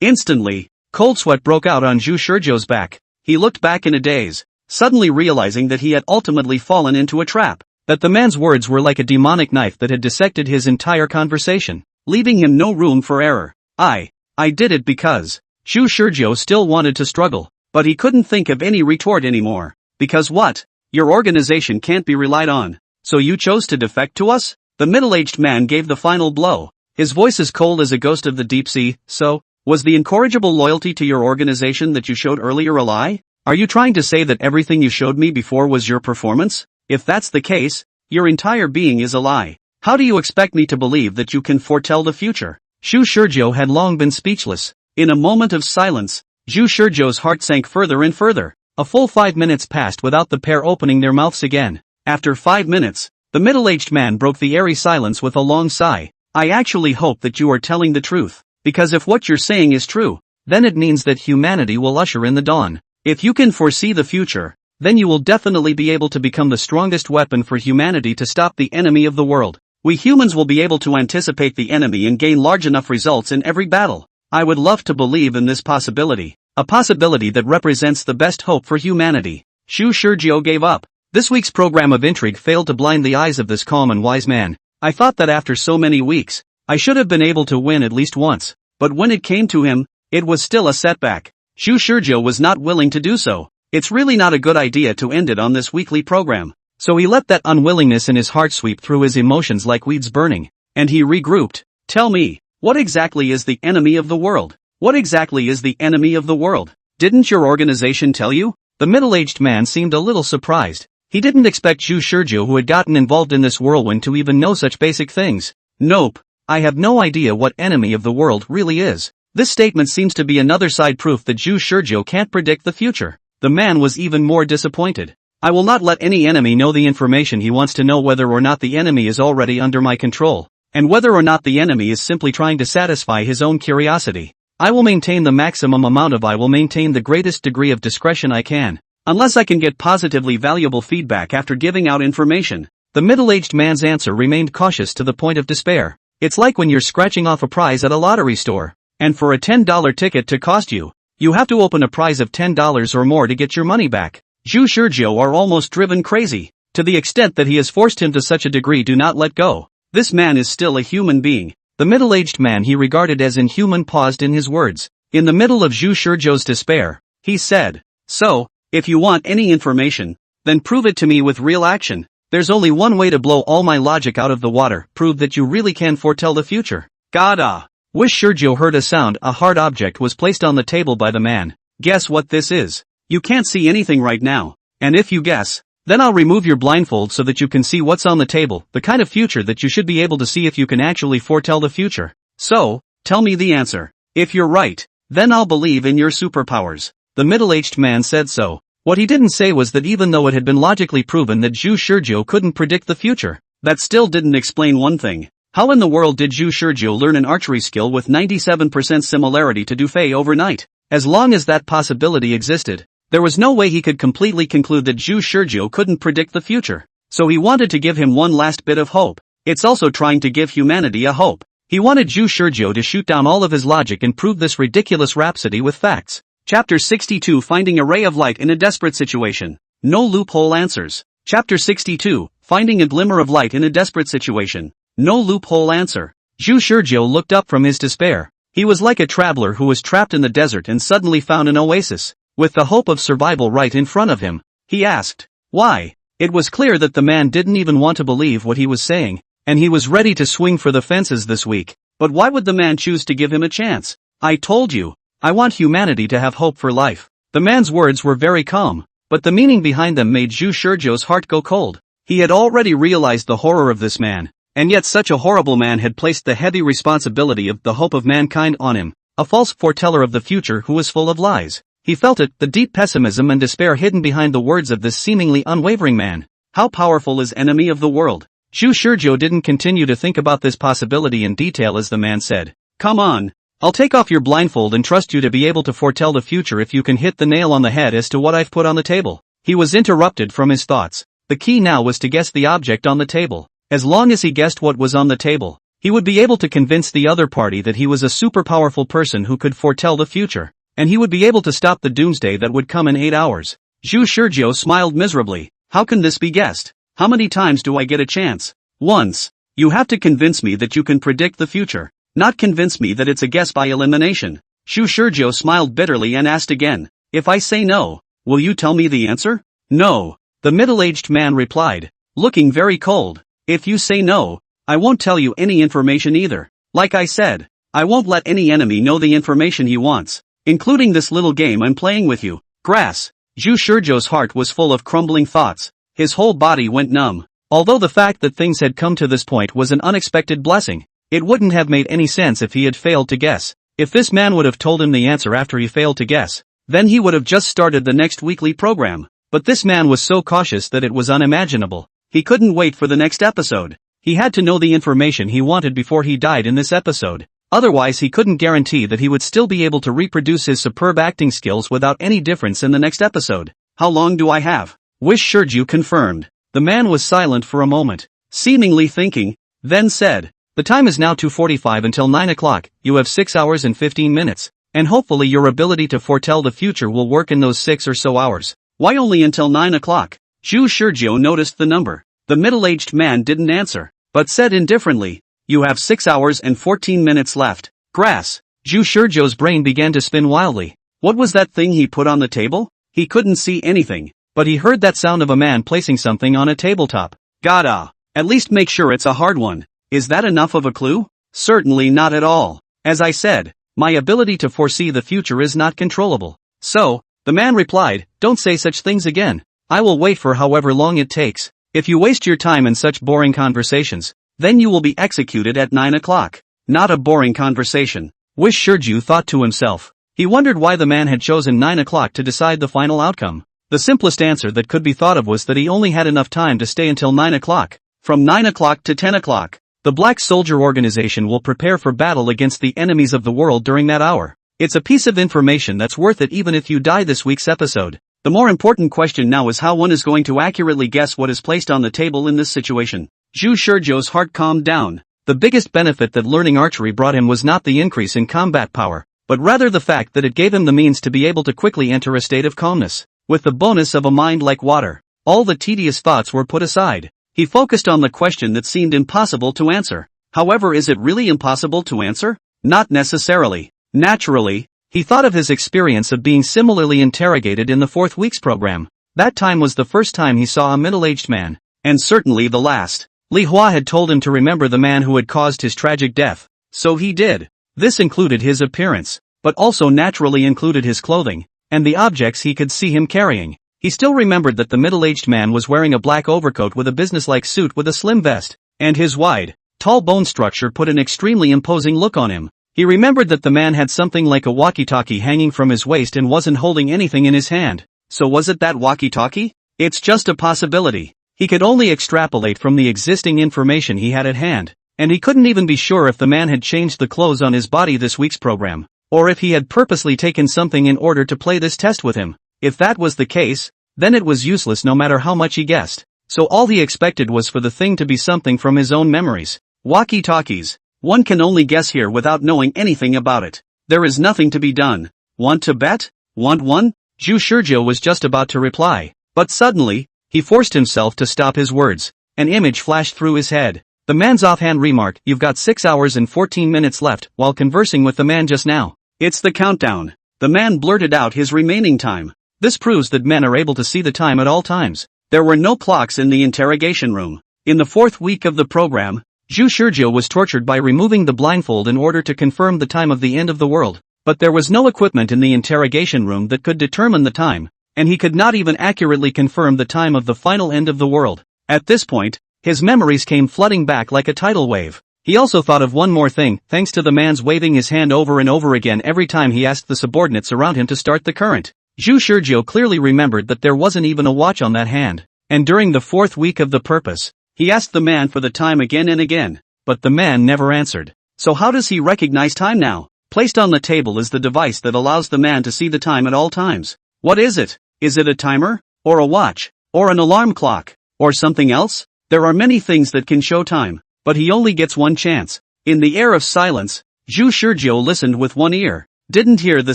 Instantly, cold sweat broke out on Zhu Shizhou's back. He looked back in a daze, suddenly realizing that he had ultimately fallen into a trap, that the man's words were like a demonic knife that had dissected his entire conversation, leaving him no room for error. I did it because. Zhu Shizhou still wanted to struggle, but he couldn't think of any retort anymore. Because what? Your organization can't be relied on. So you chose to defect to us? The middle-aged man gave the final blow, his voice as cold as a ghost of the deep sea. So, was the incorrigible loyalty to your organization that you showed earlier a lie? Are you trying to say that everything you showed me before was your performance? If that's the case, your entire being is a lie. How do you expect me to believe that you can foretell the future? Zhu Shizhou had long been speechless. In a moment of silence, Zhu Shizhou's heart sank further and further. A full 5 minutes passed without the pair opening their mouths again. After 5 minutes, the middle-aged man broke the airy silence with a long sigh. I actually hope that you are telling the truth, because if what you're saying is true, then it means that humanity will usher in the dawn. If you can foresee the future, then you will definitely be able to become the strongest weapon for humanity to stop the enemy of the world. We humans will be able to anticipate the enemy and gain large enough results in every battle. I would love to believe in this possibility, a possibility that represents the best hope for humanity. Zhu Shizhou gave up. This week's program of intrigue failed to blind the eyes of this calm and wise man. I thought that after so many weeks, I should have been able to win at least once, but when it came to him, it was still a setback. Zhu Shizhou was not willing to do so. It's really not a good idea to end it on this weekly program. So he let that unwillingness in his heart sweep through his emotions like weeds burning, and he regrouped. Tell me, what exactly is the enemy of the world? What exactly is the enemy of the world? Didn't your organization tell you? The middle-aged man seemed a little surprised. He didn't expect Zhu Shizhou, who had gotten involved in this whirlwind, to even know such basic things. Nope, I have no idea what enemy of the world really is. This statement seems to be another side proof that Zhu Shizhou can't predict the future. The man was even more disappointed. I will not let any enemy know the information. He wants to know whether or not the enemy is already under my control, and whether or not the enemy is simply trying to satisfy his own curiosity. I will maintain the maximum amount of I will maintain the greatest degree of discretion I can, unless I can get positively valuable feedback after giving out information. The middle-aged man's answer remained cautious to the point of despair. It's like when you're scratching off a prize at a lottery store, and for a $10 ticket to cost you, you have to open a prize of $10 or more to get your money back. Zhu Shizhou are almost driven crazy, to the extent that he has forced him to such a degree. Do not let go. This man is still a human being. The middle-aged man he regarded as inhuman paused in his words. In the middle of Zhu Shizhou's despair, he said, So, if you want any information, then prove it to me with real action. There's only one way to blow all my logic out of the water. Prove that you really can foretell the future. God. Wish Shizhou heard a sound. A hard object was placed on the table by the man. Guess what this is? You can't see anything right now, and if you guess, then I'll remove your blindfold so that you can see what's on the table, the kind of future that you should be able to see if you can actually foretell the future. So, tell me the answer. If you're right, then I'll believe in your superpowers. The middle-aged man said so. What he didn't say was that even though it had been logically proven that Zhu Shizhou couldn't predict the future, that still didn't explain one thing. How in the world did Zhu Shizhou learn an archery skill with 97% similarity to Dufei overnight? As long as that possibility existed, there was no way he could completely conclude that Zhu Shizhou couldn't predict the future. So he wanted to give him one last bit of hope. It's also trying to give humanity a hope. He wanted Zhu Shizhou to shoot down all of his logic and prove this ridiculous rhapsody with facts. Chapter 62, Finding a Ray of Light in a Desperate Situation. No loophole answers. Chapter 62, Finding a Glimmer of Light in a Desperate Situation. No loophole answer. Zhu Shizhou looked up from his despair. He was like a traveler who was trapped in the desert and suddenly found an oasis, with the hope of survival right in front of him. He asked, why? It was clear that the man didn't even want to believe what he was saying, and he was ready to swing for the fences this week. But why would the man choose to give him a chance? I told you, I want humanity to have hope for life. The man's words were very calm, but the meaning behind them made Zhu Shizhou's heart go cold. He had already realized the horror of this man. And yet such a horrible man had placed the heavy responsibility of the hope of mankind on him, a false foreteller of the future who was full of lies. He felt it, the deep pessimism and despair hidden behind the words of this seemingly unwavering man. How powerful is enemy of the world? Zhu Shizhou didn't continue to think about this possibility in detail as the man said, "Come on. I'll take off your blindfold and trust you to be able to foretell the future if you can hit the nail on the head as to what I've put on the table." He was interrupted from his thoughts. The key now was to guess the object on the table. As long as he guessed what was on the table, he would be able to convince the other party that he was a super powerful person who could foretell the future, and he would be able to stop the doomsday that would come in 8 hours. Zhu Shizhou smiled miserably. How can this be guessed? How many times do I get a chance? Once. You have to convince me that you can predict the future, not convince me that it's a guess by elimination. Zhu Shizhou smiled bitterly and asked again, "If I say no, will you tell me the answer?" "No," the middle-aged man replied, looking very cold. "If you say no, I won't tell you any information either. Like I said, I won't let any enemy know the information he wants, including this little game I'm playing with you." Grass. Zhu Shizhou's heart was full of crumbling thoughts. His whole body went numb. Although the fact that things had come to this point was an unexpected blessing, it wouldn't have made any sense if he had failed to guess. If this man would have told him the answer after he failed to guess, then he would have just started the next weekly program. But this man was so cautious that it was unimaginable. He couldn't wait for the next episode. He had to know the information he wanted before he died in this episode. Otherwise he couldn't guarantee that he would still be able to reproduce his superb acting skills without any difference in the next episode. "How long do I have?" Wish Shizhou confirmed. The man was silent for a moment, seemingly thinking, then said, "The time is now 2:45 until 9 o'clock, you have 6 hours and 15 minutes, and hopefully your ability to foretell the future will work in those 6 or so hours." "Why only until 9 o'clock? Zhu Shizhou noticed the number. The middle-aged man didn't answer, but said indifferently, "You have 6 hours and 14 minutes left." Grass. Zhu Shizhou's brain began to spin wildly. What was that thing he put on the table? He couldn't see anything, but he heard that sound of a man placing something on a tabletop. Gotta, at least make sure it's a hard one. Is that enough of a clue? Certainly not at all. As I said, my ability to foresee the future is not controllable. So, the man replied, "Don't say such things again. I will wait for however long it takes. If you waste your time in such boring conversations, then you will be executed at 9 o'clock. Not a boring conversation." Wish Shizhou thought to himself. He wondered why the man had chosen 9 o'clock to decide the final outcome. The simplest answer that could be thought of was that he only had enough time to stay until 9 o'clock. From 9 o'clock to 10 o'clock, the Black Soldier Organization will prepare for battle against the enemies of the world during that hour. It's a piece of information that's worth it even if you die this week's episode. The more important question now is how one is going to accurately guess what is placed on the table in this situation. Zhu Shizhou's heart calmed down. The biggest benefit that learning archery brought him was not the increase in combat power, but rather the fact that it gave him the means to be able to quickly enter a state of calmness. With the bonus of a mind like water, all the tedious thoughts were put aside. He focused on the question that seemed impossible to answer. However, is it really impossible to answer? Not necessarily. Naturally, he thought of his experience of being similarly interrogated in the 4th week's program. That time was the first time he saw a middle-aged man, and certainly the last. Li Hua had told him to remember the man who had caused his tragic death, so he did. This included his appearance, but also naturally included his clothing, and the objects he could see him carrying. He still remembered that the middle-aged man was wearing a black overcoat with a businesslike suit with a slim vest, and his wide, tall bone structure put an extremely imposing look on him. He remembered that the man had something like a walkie-talkie hanging from his waist and wasn't holding anything in his hand. So was it that walkie-talkie? It's just a possibility. He could only extrapolate from the existing information he had at hand, and he couldn't even be sure if the man had changed the clothes on his body this week's program, or if he had purposely taken something in order to play this test with him. If that was the case, then it was useless no matter how much he guessed. So all he expected was for the thing to be something from his own memories. Walkie-talkies. One can only guess here without knowing anything about it. There is nothing to be done. Want to bet? Want one? Zhu Shizhou was just about to reply, but suddenly, he forced himself to stop his words. An image flashed through his head. The man's offhand remark, "You've got 6 hours and 14 minutes left," while conversing with the man just now. "It's the countdown." The man blurted out his remaining time. This proves that men are able to see the time at all times. There were no clocks in the interrogation room. In the 4th week of the program, Zhu Shizhou was tortured by removing the blindfold in order to confirm the time of the end of the world. But there was no equipment in the interrogation room that could determine the time, and he could not even accurately confirm the time of the final end of the world. At this point, His memories came flooding back like a tidal wave. He also thought of one more thing, thanks to the man's waving his hand over and over again every time he asked the subordinates around him to start the current. Zhu Shizhou clearly remembered that there wasn't even a watch on that hand. And during the fourth week of the purpose, he asked the man for the time again and again, but the man never answered. So how does he recognize time now? Placed on the table is the device that allows the man to see the time at all times. What is it? Is it a timer? Or a watch? Or an alarm clock? Or something else? There are many things that can show time, but he only gets one chance. In the air of silence, Zhu Shizhou listened with one ear. Didn't hear the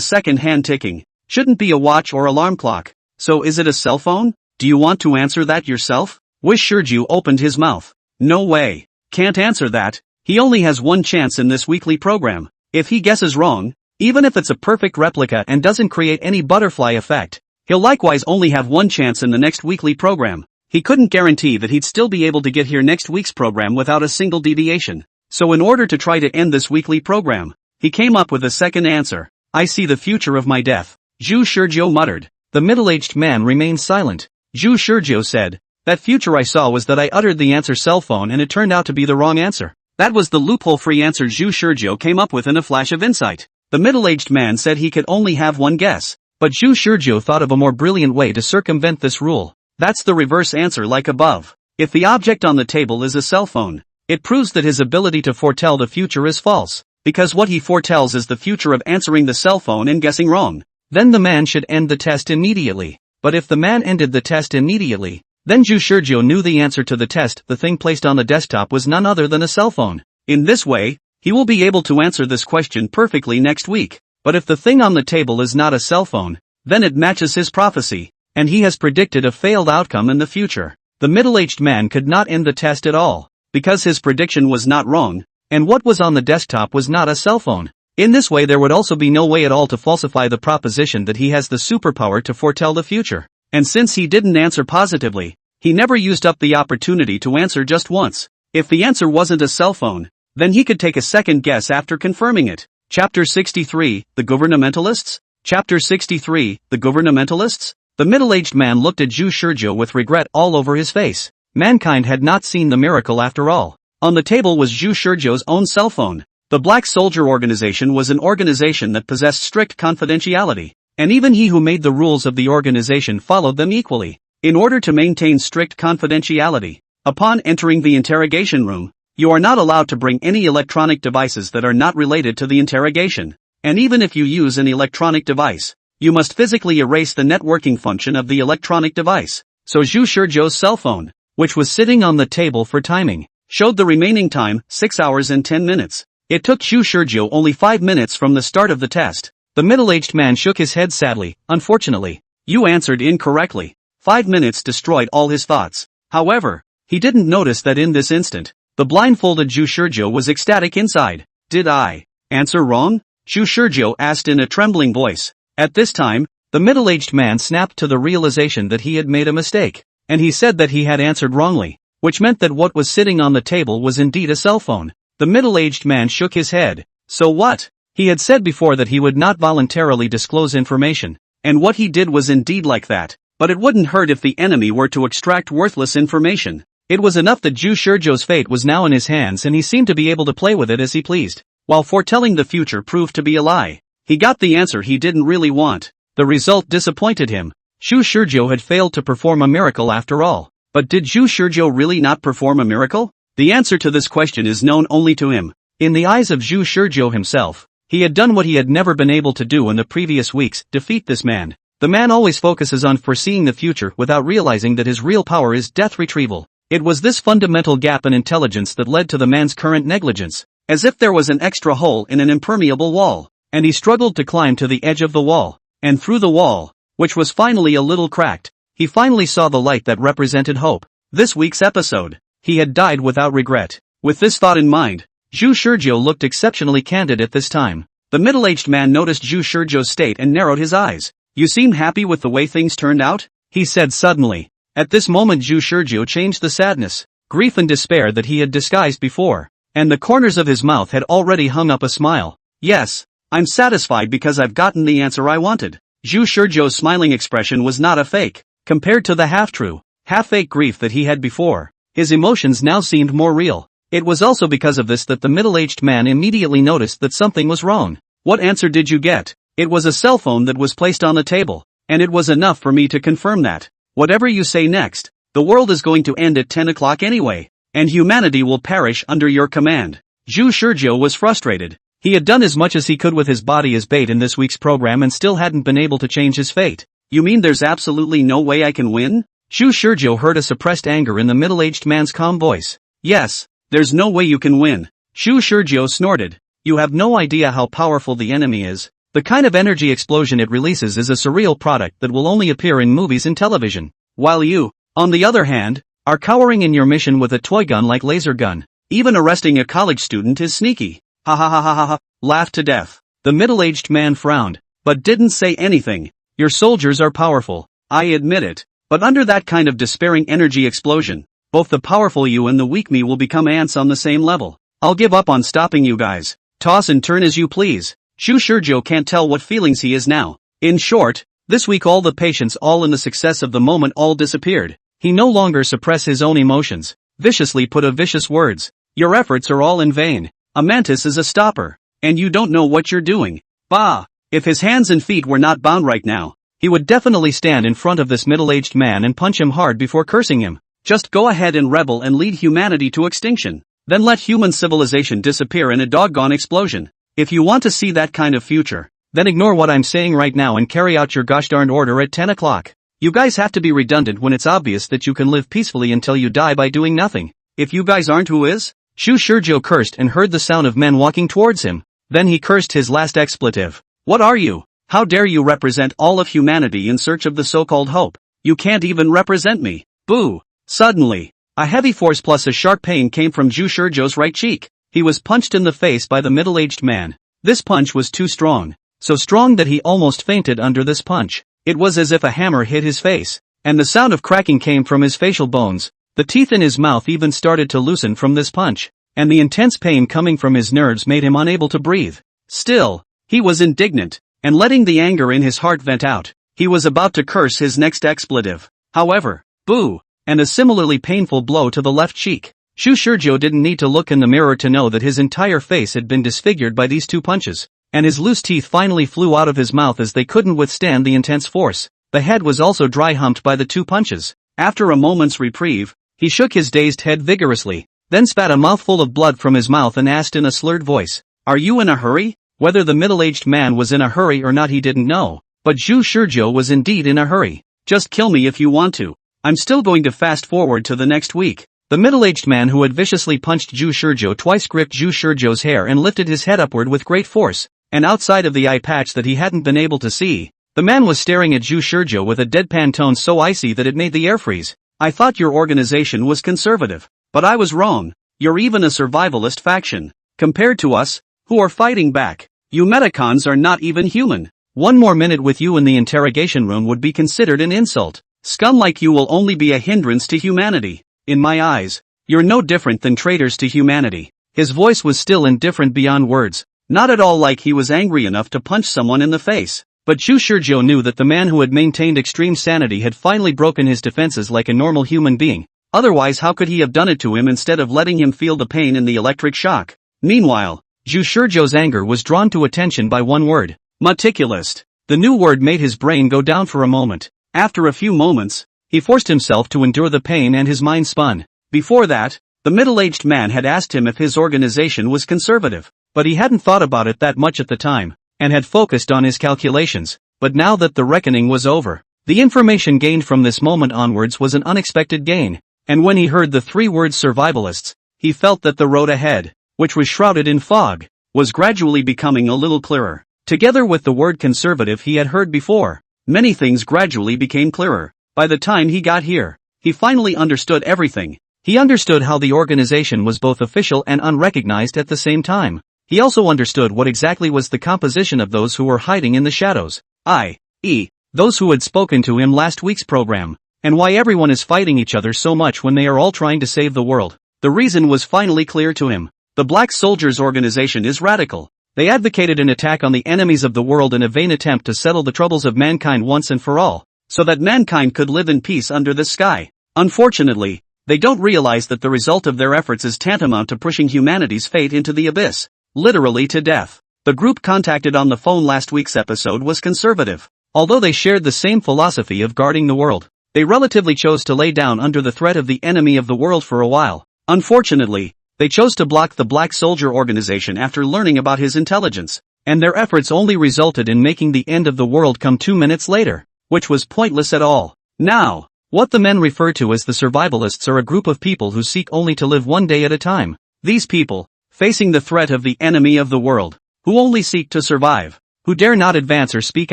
second hand ticking. Shouldn't be a watch or alarm clock. So is it a cell phone? Do you want to answer that yourself? Wish Shizhou opened his mouth. No way. Can't answer that. He only has one chance in this weekly program. If he guesses wrong, even if it's a perfect replica and doesn't create any butterfly effect, he'll likewise only have one chance in the next weekly program. He couldn't guarantee that he'd still be able to get here next week's program without a single deviation. So in order to try to end this weekly program, he came up with a second answer. I see the future of my death. Zhu Shizhou muttered. The middle-aged man remained silent. Zhu Shizhou said, that future I saw was that I uttered the answer cell phone and it turned out to be the wrong answer. That was the loophole-free answer Zhu Shizhou came up with in a flash of insight. The middle-aged man said he could only have one guess, but Zhu Shizhou thought of a more brilliant way to circumvent this rule. That's the reverse answer like above. If the object on the table is a cell phone, it proves that his ability to foretell the future is false, because what he foretells is the future of answering the cell phone and guessing wrong. Then the man should end the test immediately. But if the man ended the test immediately, then Zhu Shizhou knew the answer to the test. The thing placed on the desktop was none other than a cell phone. In this way, he will be able to answer this question perfectly next week. But if the thing on the table is not a cell phone, then it matches his prophecy, and he has predicted a failed outcome in the future. The middle-aged man could not end the test at all, because his prediction was not wrong, and what was on the desktop was not a cell phone. In this way there would also be no way at all to falsify the proposition that he has the superpower to foretell the future. And since he didn't answer positively, he never used up the opportunity to answer just once. If the answer wasn't a cell phone, then he could take a second guess after confirming it. Chapter 63, The Governmentalists? Chapter 63, The Governmentalists? The middle-aged man looked at Zhu Shizhou with regret all over his face. Mankind had not seen the miracle after all. On the table was Zhu Shizhou's own cell phone. The Black Soldier Organization was an organization that possessed strict confidentiality, and even he who made the rules of the organization followed them equally. In order to maintain strict confidentiality, upon entering the interrogation room, you are not allowed to bring any electronic devices that are not related to the interrogation. And even if you use an electronic device, you must physically erase the networking function of the electronic device. So Zhu Shizhou's cell phone, which was sitting on the table for timing, showed the remaining time, 6 hours and 10 minutes. It took Zhu Shizhou only 5 minutes from the start of the test. The middle-aged man shook his head sadly. Unfortunately, you answered incorrectly. 5 minutes destroyed all his thoughts. However, he didn't notice that in this instant, the blindfolded Zhu Shizhou was ecstatic inside. Did I answer wrong? Zhu Shizhou asked in a trembling voice. At this time, the middle-aged man snapped to the realization that he had made a mistake, and he said that he had answered wrongly, which meant that what was sitting on the table was indeed a cell phone. The middle-aged man shook his head. So what? He had said before that he would not voluntarily disclose information, and what he did was indeed like that, but it wouldn't hurt if the enemy were to extract worthless information. It was enough that Zhu Shizhou's fate was now in his hands and he seemed to be able to play with it as he pleased. While foretelling the future proved to be a lie, he got the answer he didn't really want. The result disappointed him. Zhu Shizhou had failed to perform a miracle after all. But did Zhu Shizhou really not perform a miracle? The answer to this question is known only to him. In the eyes of Zhu Shizhou himself, he had done what he had never been able to do in the previous weeks, defeat this man. The man always focuses on foreseeing the future without realizing that his real power is death retrieval. It was this fundamental gap in intelligence that led to the man's current negligence, as if there was an extra hole in an impermeable wall, and he struggled to climb to the edge of the wall, and through the wall, which was finally a little cracked, he finally saw the light that represented hope. This week's episode. He had died without regret. With this thought in mind, Zhu Shizhou looked exceptionally candid at this time. The middle-aged man noticed Zhu Shizhou's state and narrowed his eyes. You seem happy with the way things turned out? He said suddenly. At this moment Zhu Shizhou changed the sadness, grief and despair that he had disguised before, and the corners of his mouth had already hung up a smile. Yes, I'm satisfied because I've gotten the answer I wanted. Zhu Shizhou's smiling expression was not a fake, compared to the half-true, half-fake grief that he had before. His emotions now seemed more real. It was also because of this that the middle-aged man immediately noticed that something was wrong. What answer did you get? It was a cell phone that was placed on the table, and it was enough for me to confirm that. Whatever you say next, the world is going to end at 10 o'clock anyway, and humanity will perish under your command. Zhu Shizhou was frustrated. He had done as much as he could with his body as bait in this week's program and still hadn't been able to change his fate. You mean there's absolutely no way I can win? Zhu Shizhou heard a suppressed anger in the middle-aged man's calm voice. Yes, there's no way you can win. Zhu Shizhou snorted. You have no idea how powerful the enemy is. The kind of energy explosion it releases is a surreal product that will only appear in movies and television. While you, on the other hand, are cowering in your mission with a toy gun like laser gun. Even arresting a college student is sneaky. Ha ha ha ha ha ha, laughed to death. The middle-aged man frowned, but didn't say anything. Your soldiers are powerful, I admit it, but under that kind of despairing energy explosion, both the powerful you and the weak me will become ants on the same level. I'll give up on stopping you guys. Toss and turn as you please. Zhu Shizhou can't tell what feelings he is now. In short, this week all the patience all in the success of the moment all disappeared. He no longer suppressed his own emotions, viciously put a vicious words. Your efforts are all in vain. A mantis is a stopper, and you don't know what you're doing. Bah! If his hands and feet were not bound right now, he would definitely stand in front of this middle-aged man and punch him hard before cursing him. Just go ahead and rebel and lead humanity to extinction. Then let human civilization disappear in a doggone explosion. If you want to see that kind of future, then ignore what I'm saying right now and carry out your gosh darned order at 10 o'clock. You guys have to be redundant when it's obvious that you can live peacefully until you die by doing nothing. If you guys aren't, who is? Zhu Shizhou cursed and heard the sound of men walking towards him. Then he cursed his last expletive. What are you? How dare you represent all of humanity in search of the so-called hope? You can't even represent me. Boo! Suddenly, a heavy force plus a sharp pain came from Zhu Shizhou's right cheek. He was punched in the face by the middle-aged man. This punch was too strong. So strong that he almost fainted under this punch. It was as if a hammer hit his face, and the sound of cracking came from his facial bones. The teeth in his mouth even started to loosen from this punch, and the intense pain coming from his nerves made him unable to breathe. Still, he was indignant, and letting the anger in his heart vent out, he was about to curse his next expletive. However, boo, and a similarly painful blow to the left cheek. Zhu Shizhou didn't need to look in the mirror to know that his entire face had been disfigured by these two punches, and his loose teeth finally flew out of his mouth as they couldn't withstand the intense force. The head was also dry-humped by the two punches. After a moment's reprieve, he shook his dazed head vigorously, then spat a mouthful of blood from his mouth and asked in a slurred voice, "Are you in a hurry?" Whether the middle-aged man was in a hurry or not he didn't know, but Zhu Shizhou was indeed in a hurry. Just kill me if you want to. I'm still going to fast forward to the next week. The middle-aged man who had viciously punched Zhu Shizhou twice gripped Zhu Shizhou's hair and lifted his head upward with great force, and outside of the eye patch that he hadn't been able to see, the man was staring at Zhu Shizhou with a deadpan tone so icy that it made the air freeze. I thought your organization was conservative, but I was wrong. You're even a survivalist faction. Compared to us, who are fighting back, you Metacons are not even human. One more minute with you in the interrogation room would be considered an insult. Scum like you will only be a hindrance to humanity. In my eyes, you're no different than traitors to humanity. His voice was still indifferent beyond words, not at all like he was angry enough to punch someone in the face. But Zhu Shizhou knew that the man who had maintained extreme sanity had finally broken his defenses like a normal human being. Otherwise, how could he have done it to him instead of letting him feel the pain in the electric shock? Meanwhile, Zhu Shizhou's anger was drawn to attention by one word: meticulous. The new word made his brain go down for a moment. After a few moments, he forced himself to endure the pain and his mind spun. Before that, the middle-aged man had asked him if his organization was conservative, but he hadn't thought about it that much at the time, and had focused on his calculations. But now that the reckoning was over, the information gained from this moment onwards was an unexpected gain, and when he heard the three words survivalists, he felt that the road ahead, which was shrouded in fog, was gradually becoming a little clearer. Together with the word conservative he had heard before, many things gradually became clearer. By the time he got here, he finally understood everything. He understood how the organization was both official and unrecognized at the same time. He also understood what exactly was the composition of those who were hiding in the shadows, i.e., those who had spoken to him last week's program, and why everyone is fighting each other so much when they are all trying to save the world. The reason was finally clear to him. The Black Soldiers organization is radical. They advocated an attack on the enemies of the world in a vain attempt to settle the troubles of mankind once and for all, so that mankind could live in peace under the sky. Unfortunately, They don't realize that the result of their efforts is tantamount to pushing humanity's fate into the abyss, literally to death. The group contacted on the phone last week's episode was conservative. Although they shared the same philosophy of guarding the world, they relatively chose to lay down under the threat of the enemy of the world for a while. Unfortunately, they chose to block the Black Soldier organization after learning about his intelligence, and their efforts only resulted in making the end of the world come 2 minutes later, which was pointless at all. Now, what the men refer to as the survivalists are a group of people who seek only to live one day at a time. These people, facing the threat of the enemy of the world, who only seek to survive, who dare not advance or speak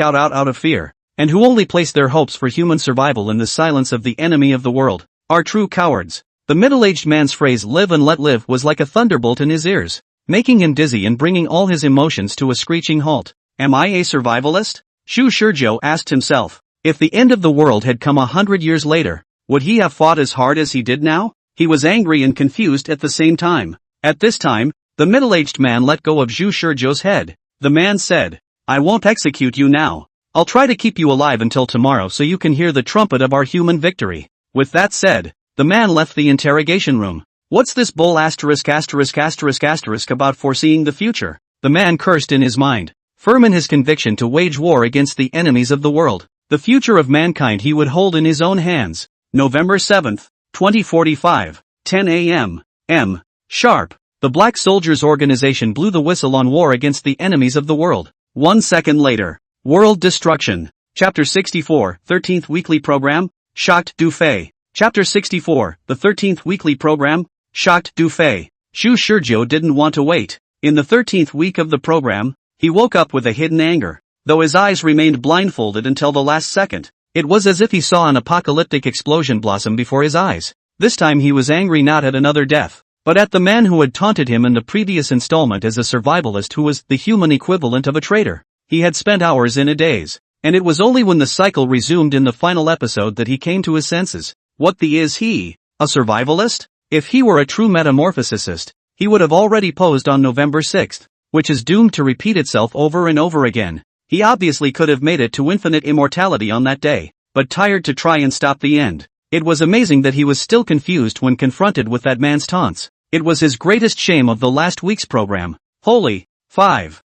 out of fear, and who only place their hopes for human survival in the silence of the enemy of the world, are true cowards. The middle-aged man's phrase "live and let live" was like a thunderbolt in his ears, making him dizzy and bringing all his emotions to a screeching halt. Am I a survivalist? Shu Shurjo asked himself. If the end of the world had come 100 years later, would he have fought as hard as he did now? He was angry and confused at the same time. At this time, the middle-aged man let go of Shu Shurjo's head. The man said, "I won't execute you now. I'll try to keep you alive until tomorrow so you can hear the trumpet of our human victory." With that said, the man left the interrogation room. What's this bull **** about foreseeing the future? The man cursed in his mind, firm in his conviction to wage war against the enemies of the world. The future of mankind he would hold in his own hands. November 7th, 2045, 10 a.m. Sharp. The Black Soldiers organization blew the whistle on war against the enemies of the world. 1 second later. World destruction. Chapter 64, 13th weekly program, Shocked Du Fei. Chapter 64, the 13th weekly program, Shocked Du Fei. Shu Shurjo didn't want to wait. In the 13th week of the program, he woke up with a hidden anger. Though his eyes remained blindfolded until the last second, it was as if he saw an apocalyptic explosion blossom before his eyes. This time he was angry not at another death, but at the man who had taunted him in the previous installment as a survivalist who was the human equivalent of a traitor. He had spent hours in a daze, and it was only when the cycle resumed in the final episode that he came to his senses. What the is he? A survivalist? If he were a true metamorphosist, he would have already posed on November 6th, which is doomed to repeat itself over and over again. He obviously could have made it to infinite immortality on that day, but tired to try and stop the end. It was amazing that he was still confused when confronted with that man's taunts. It was his greatest shame of the last week's program. Holy, 5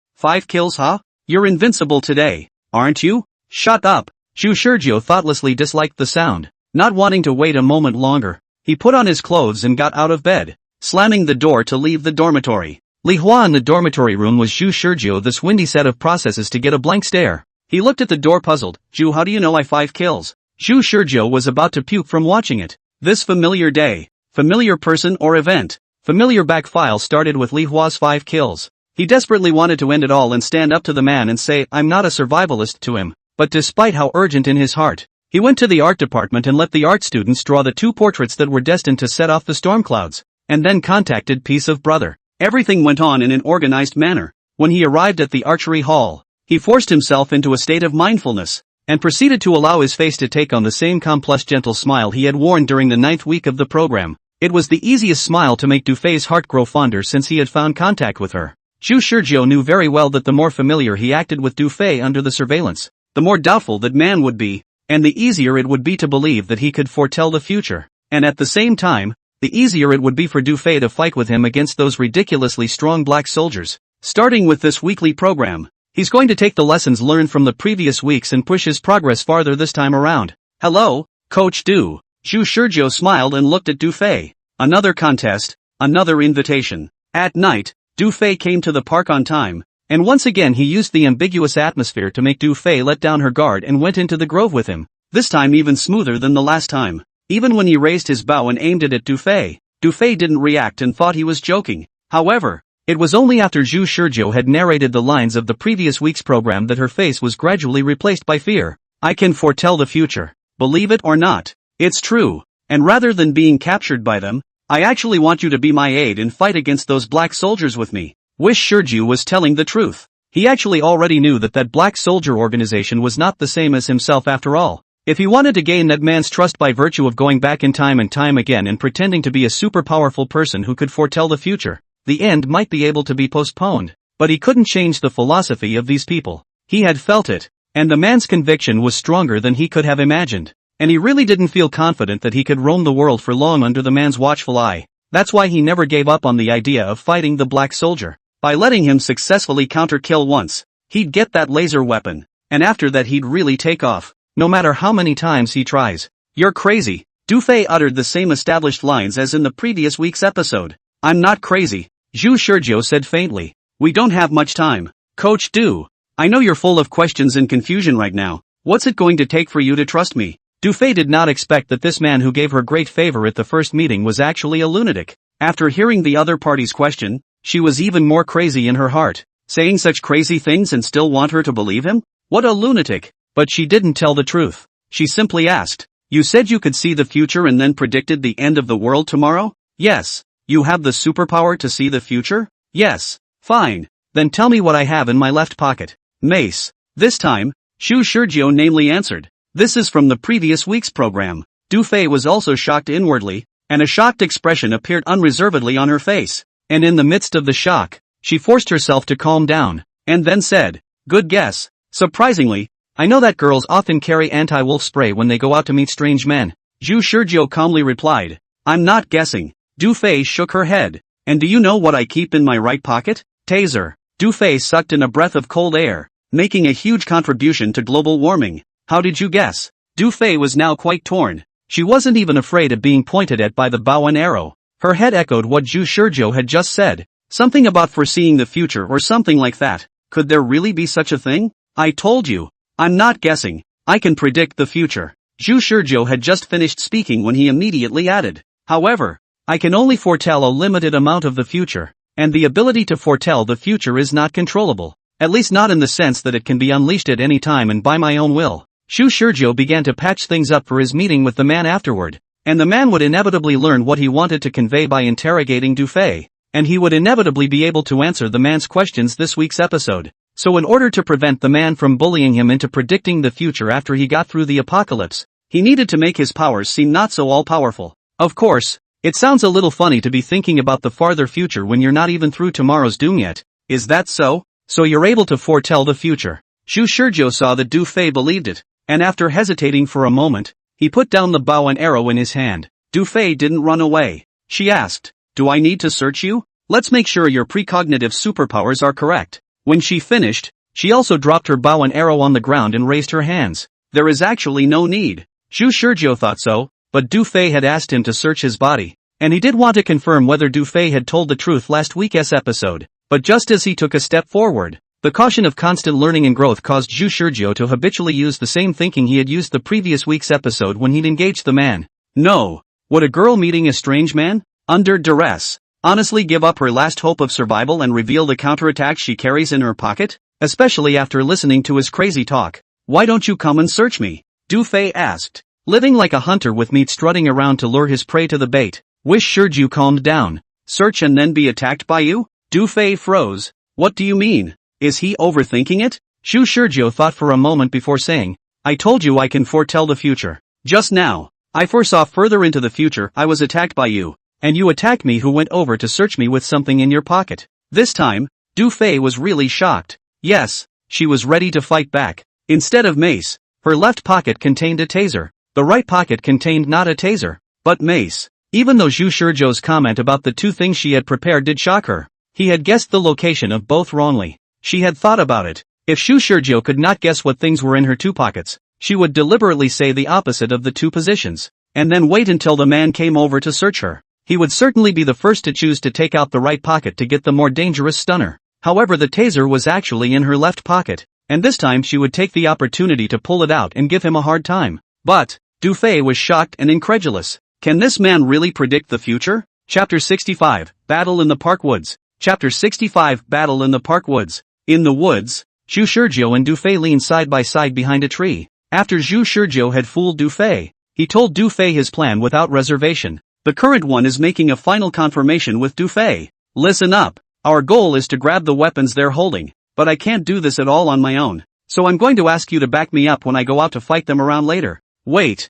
kills, huh? You're invincible today, aren't you? Shut up. Shu Shurjo thoughtlessly disliked the sound. Not wanting to wait a moment longer, he put on his clothes and got out of bed, slamming the door to leave the dormitory. Li Hua in the dormitory room was Shu Shurjo this windy set of processes to get a blank stare. He looked at the door puzzled. "Ju, how do you know I 5 kills? Shu Shurjo was about to puke from watching it. This familiar day, familiar person or event, familiar back file started with Li Hua's 5 kills. He desperately wanted to end it all and stand up to the man and say, "I'm not a survivalist" to him. But despite how urgent in his heart, he went to the art department and let the art students draw the 2 portraits that were destined to set off the storm clouds, and then contacted Piece of Brother. Everything went on in an organized manner. When he arrived at the archery hall, he forced himself into a state of mindfulness, and proceeded to allow his face to take on the same calm plus gentle smile he had worn during the 9th week of the program. It was the easiest smile to make Du Fei's heart grow fonder since he had found contact with her. Shu Shurjo knew very well that the more familiar he acted with Du Fei under the surveillance, the more doubtful that man would be, and the easier it would be to believe that he could foretell the future. And at the same time, the easier it would be for Du Fei to fight with him against those ridiculously strong black soldiers. Starting with this weekly program, he's going to take the lessons learned from the previous weeks and push his progress farther this time around. "Hello, Coach Du." Shu Shurjo smiled and looked at Du Fei. Another contest, another invitation. At night, Du Fei came to the park on time, and once again he used the ambiguous atmosphere to make Du Fei let down her guard and went into the grove with him. This time even smoother than the last time. Even when he raised his bow and aimed it at Du Fei didn't react and thought he was joking. However, it was only after Shu Shurjo had narrated the lines of the previous week's program that her face was gradually replaced by fear. "I can foretell the future. Believe it or not, it's true. And rather than being captured by them, I actually want you to be my aide and fight against those black soldiers with me." Wish Shurjo was telling the truth. He actually already knew that black soldier organization was not the same as himself after all. If he wanted to gain that man's trust by virtue of going back in time and time again and pretending to be a super powerful person who could foretell the future, the end might be able to be postponed. But he couldn't change the philosophy of these people. He had felt it, and the man's conviction was stronger than he could have imagined. and he really didn't feel confident that he could roam the world for long under the man's watchful eye. That's why he never gave up on the idea of fighting the black soldier. By letting him successfully counter-kill once, he'd get that laser weapon, and after that he'd really take off, no matter how many times he tries. "You're crazy." Du Fei uttered the same established lines as in the previous week's episode. "I'm not crazy," Zhu Shizhou said faintly. "We don't have much time. Coach Du, I know you're full of questions and confusion right now. What's it going to take for you to trust me?" Du Fei did not expect that this man who gave her great favor at the first meeting was actually a lunatic. After hearing the other party's question, she was even more crazy in her heart. Saying such crazy things and still want her to believe him? What a lunatic! But she didn't tell the truth. She simply asked, "You said you could see the future and then predicted the end of the world tomorrow?" "Yes." "You have the superpower to see the future?" "Yes." "Fine. Then tell me what I have in my left pocket." "Mace." This time, Zhu Shizhou namely answered. "This is from the previous week's program." Du Fei was also shocked inwardly, and a shocked expression appeared unreservedly on her face. And in the midst of the shock, she forced herself to calm down, and then said, "Good guess. Surprisingly, I know that girls often carry anti-wolf spray when they go out to meet strange men." Zhu Shizhou calmly replied, "I'm not guessing." Du Fei shook her head. "And do you know what I keep in my right pocket?" "Taser." Du Fei sucked in a breath of cold air, making a huge contribution to global warming. "How did you guess?" Du Fei was now quite torn. She wasn't even afraid of being pointed at by the bow and arrow. Her head echoed what Zhu Shizhou had just said. Something about foreseeing the future or something like that. Could there really be such a thing? "I told you. I'm not guessing. I can predict the future." Zhu Shizhou had just finished speaking when he immediately added, "However, I can only foretell a limited amount of the future, and the ability to foretell the future is not controllable. At least not in the sense that it can be unleashed at any time and by my own will." Zhu Shizhou began to patch things up for his meeting with the man afterward, and the man would inevitably learn what he wanted to convey by interrogating Du Fei, and he would inevitably be able to answer the man's questions this week's episode. So in order to prevent the man from bullying him into predicting the future after he got through the apocalypse, he needed to make his powers seem not so all-powerful. Of course, it sounds a little funny to be thinking about the farther future when you're not even through tomorrow's doom yet. Is that so? So you're able to foretell the future. Zhu Shizhou saw that Du Fei believed it, and after hesitating for a moment, he put down the bow and arrow in his hand. Du Fei didn't run away. She asked, "Do I need to search you? Let's make sure your precognitive superpowers are correct." When she finished, she also dropped her bow and arrow on the ground and raised her hands. "There is actually no need." Zhu Shizhou thought so, but Du Fei had asked him to search his body, and he did want to confirm whether Du Fei had told the truth last week's episode. But just as he took a step forward, the caution of constant learning and growth caused Zhu Shizhou to habitually use the same thinking he had used the previous week's episode when he'd engaged the man. No. Would a girl meeting a strange man, under duress, honestly give up her last hope of survival and reveal the counterattack she carries in her pocket? Especially after listening to his crazy talk. "Why don't you come and search me?" Du Fei asked. Living like a hunter with meat strutting around to lure his prey to the bait, Wish Shizhou calmed down. "Search and then be attacked by you?" Du Fei froze. "What do you mean? Is he overthinking it?" Zhu Shizhou thought for a moment before saying, "I told you I can foretell the future. Just now, I foresaw further into the future I was attacked by you, and you attacked me who went over to search me with something in your pocket." This time, Du Fei was really shocked. Yes, she was ready to fight back. Instead of mace, her left pocket contained a taser. The right pocket contained not a taser, but mace. Even though Zhu Shizhou's comment about the two things she had prepared did shock her, he had guessed the location of both wrongly. She had thought about it. If Zhu Shizhou could not guess what things were in her two pockets, she would deliberately say the opposite of the two positions, and then wait until the man came over to search her. He would certainly be the first to choose to take out the right pocket to get the more dangerous stunner. However, the taser was actually in her left pocket, and this time she would take the opportunity to pull it out and give him a hard time. But Du Fei was shocked and incredulous. Can this man really predict the future? Chapter 65, Battle in the Park Woods. Chapter 65, Battle in the Park Woods. In the woods, Zhu Shizhou and Du Fei leaned side by side behind a tree. After Zhu Shizhou had fooled Du Fei, he told Du Fei his plan without reservation. The current one is making a final confirmation with Du Fei. "Listen up. Our goal is to grab the weapons they're holding, but I can't do this at all on my own. So I'm going to ask you to back me up when I go out to fight them around later." "Wait,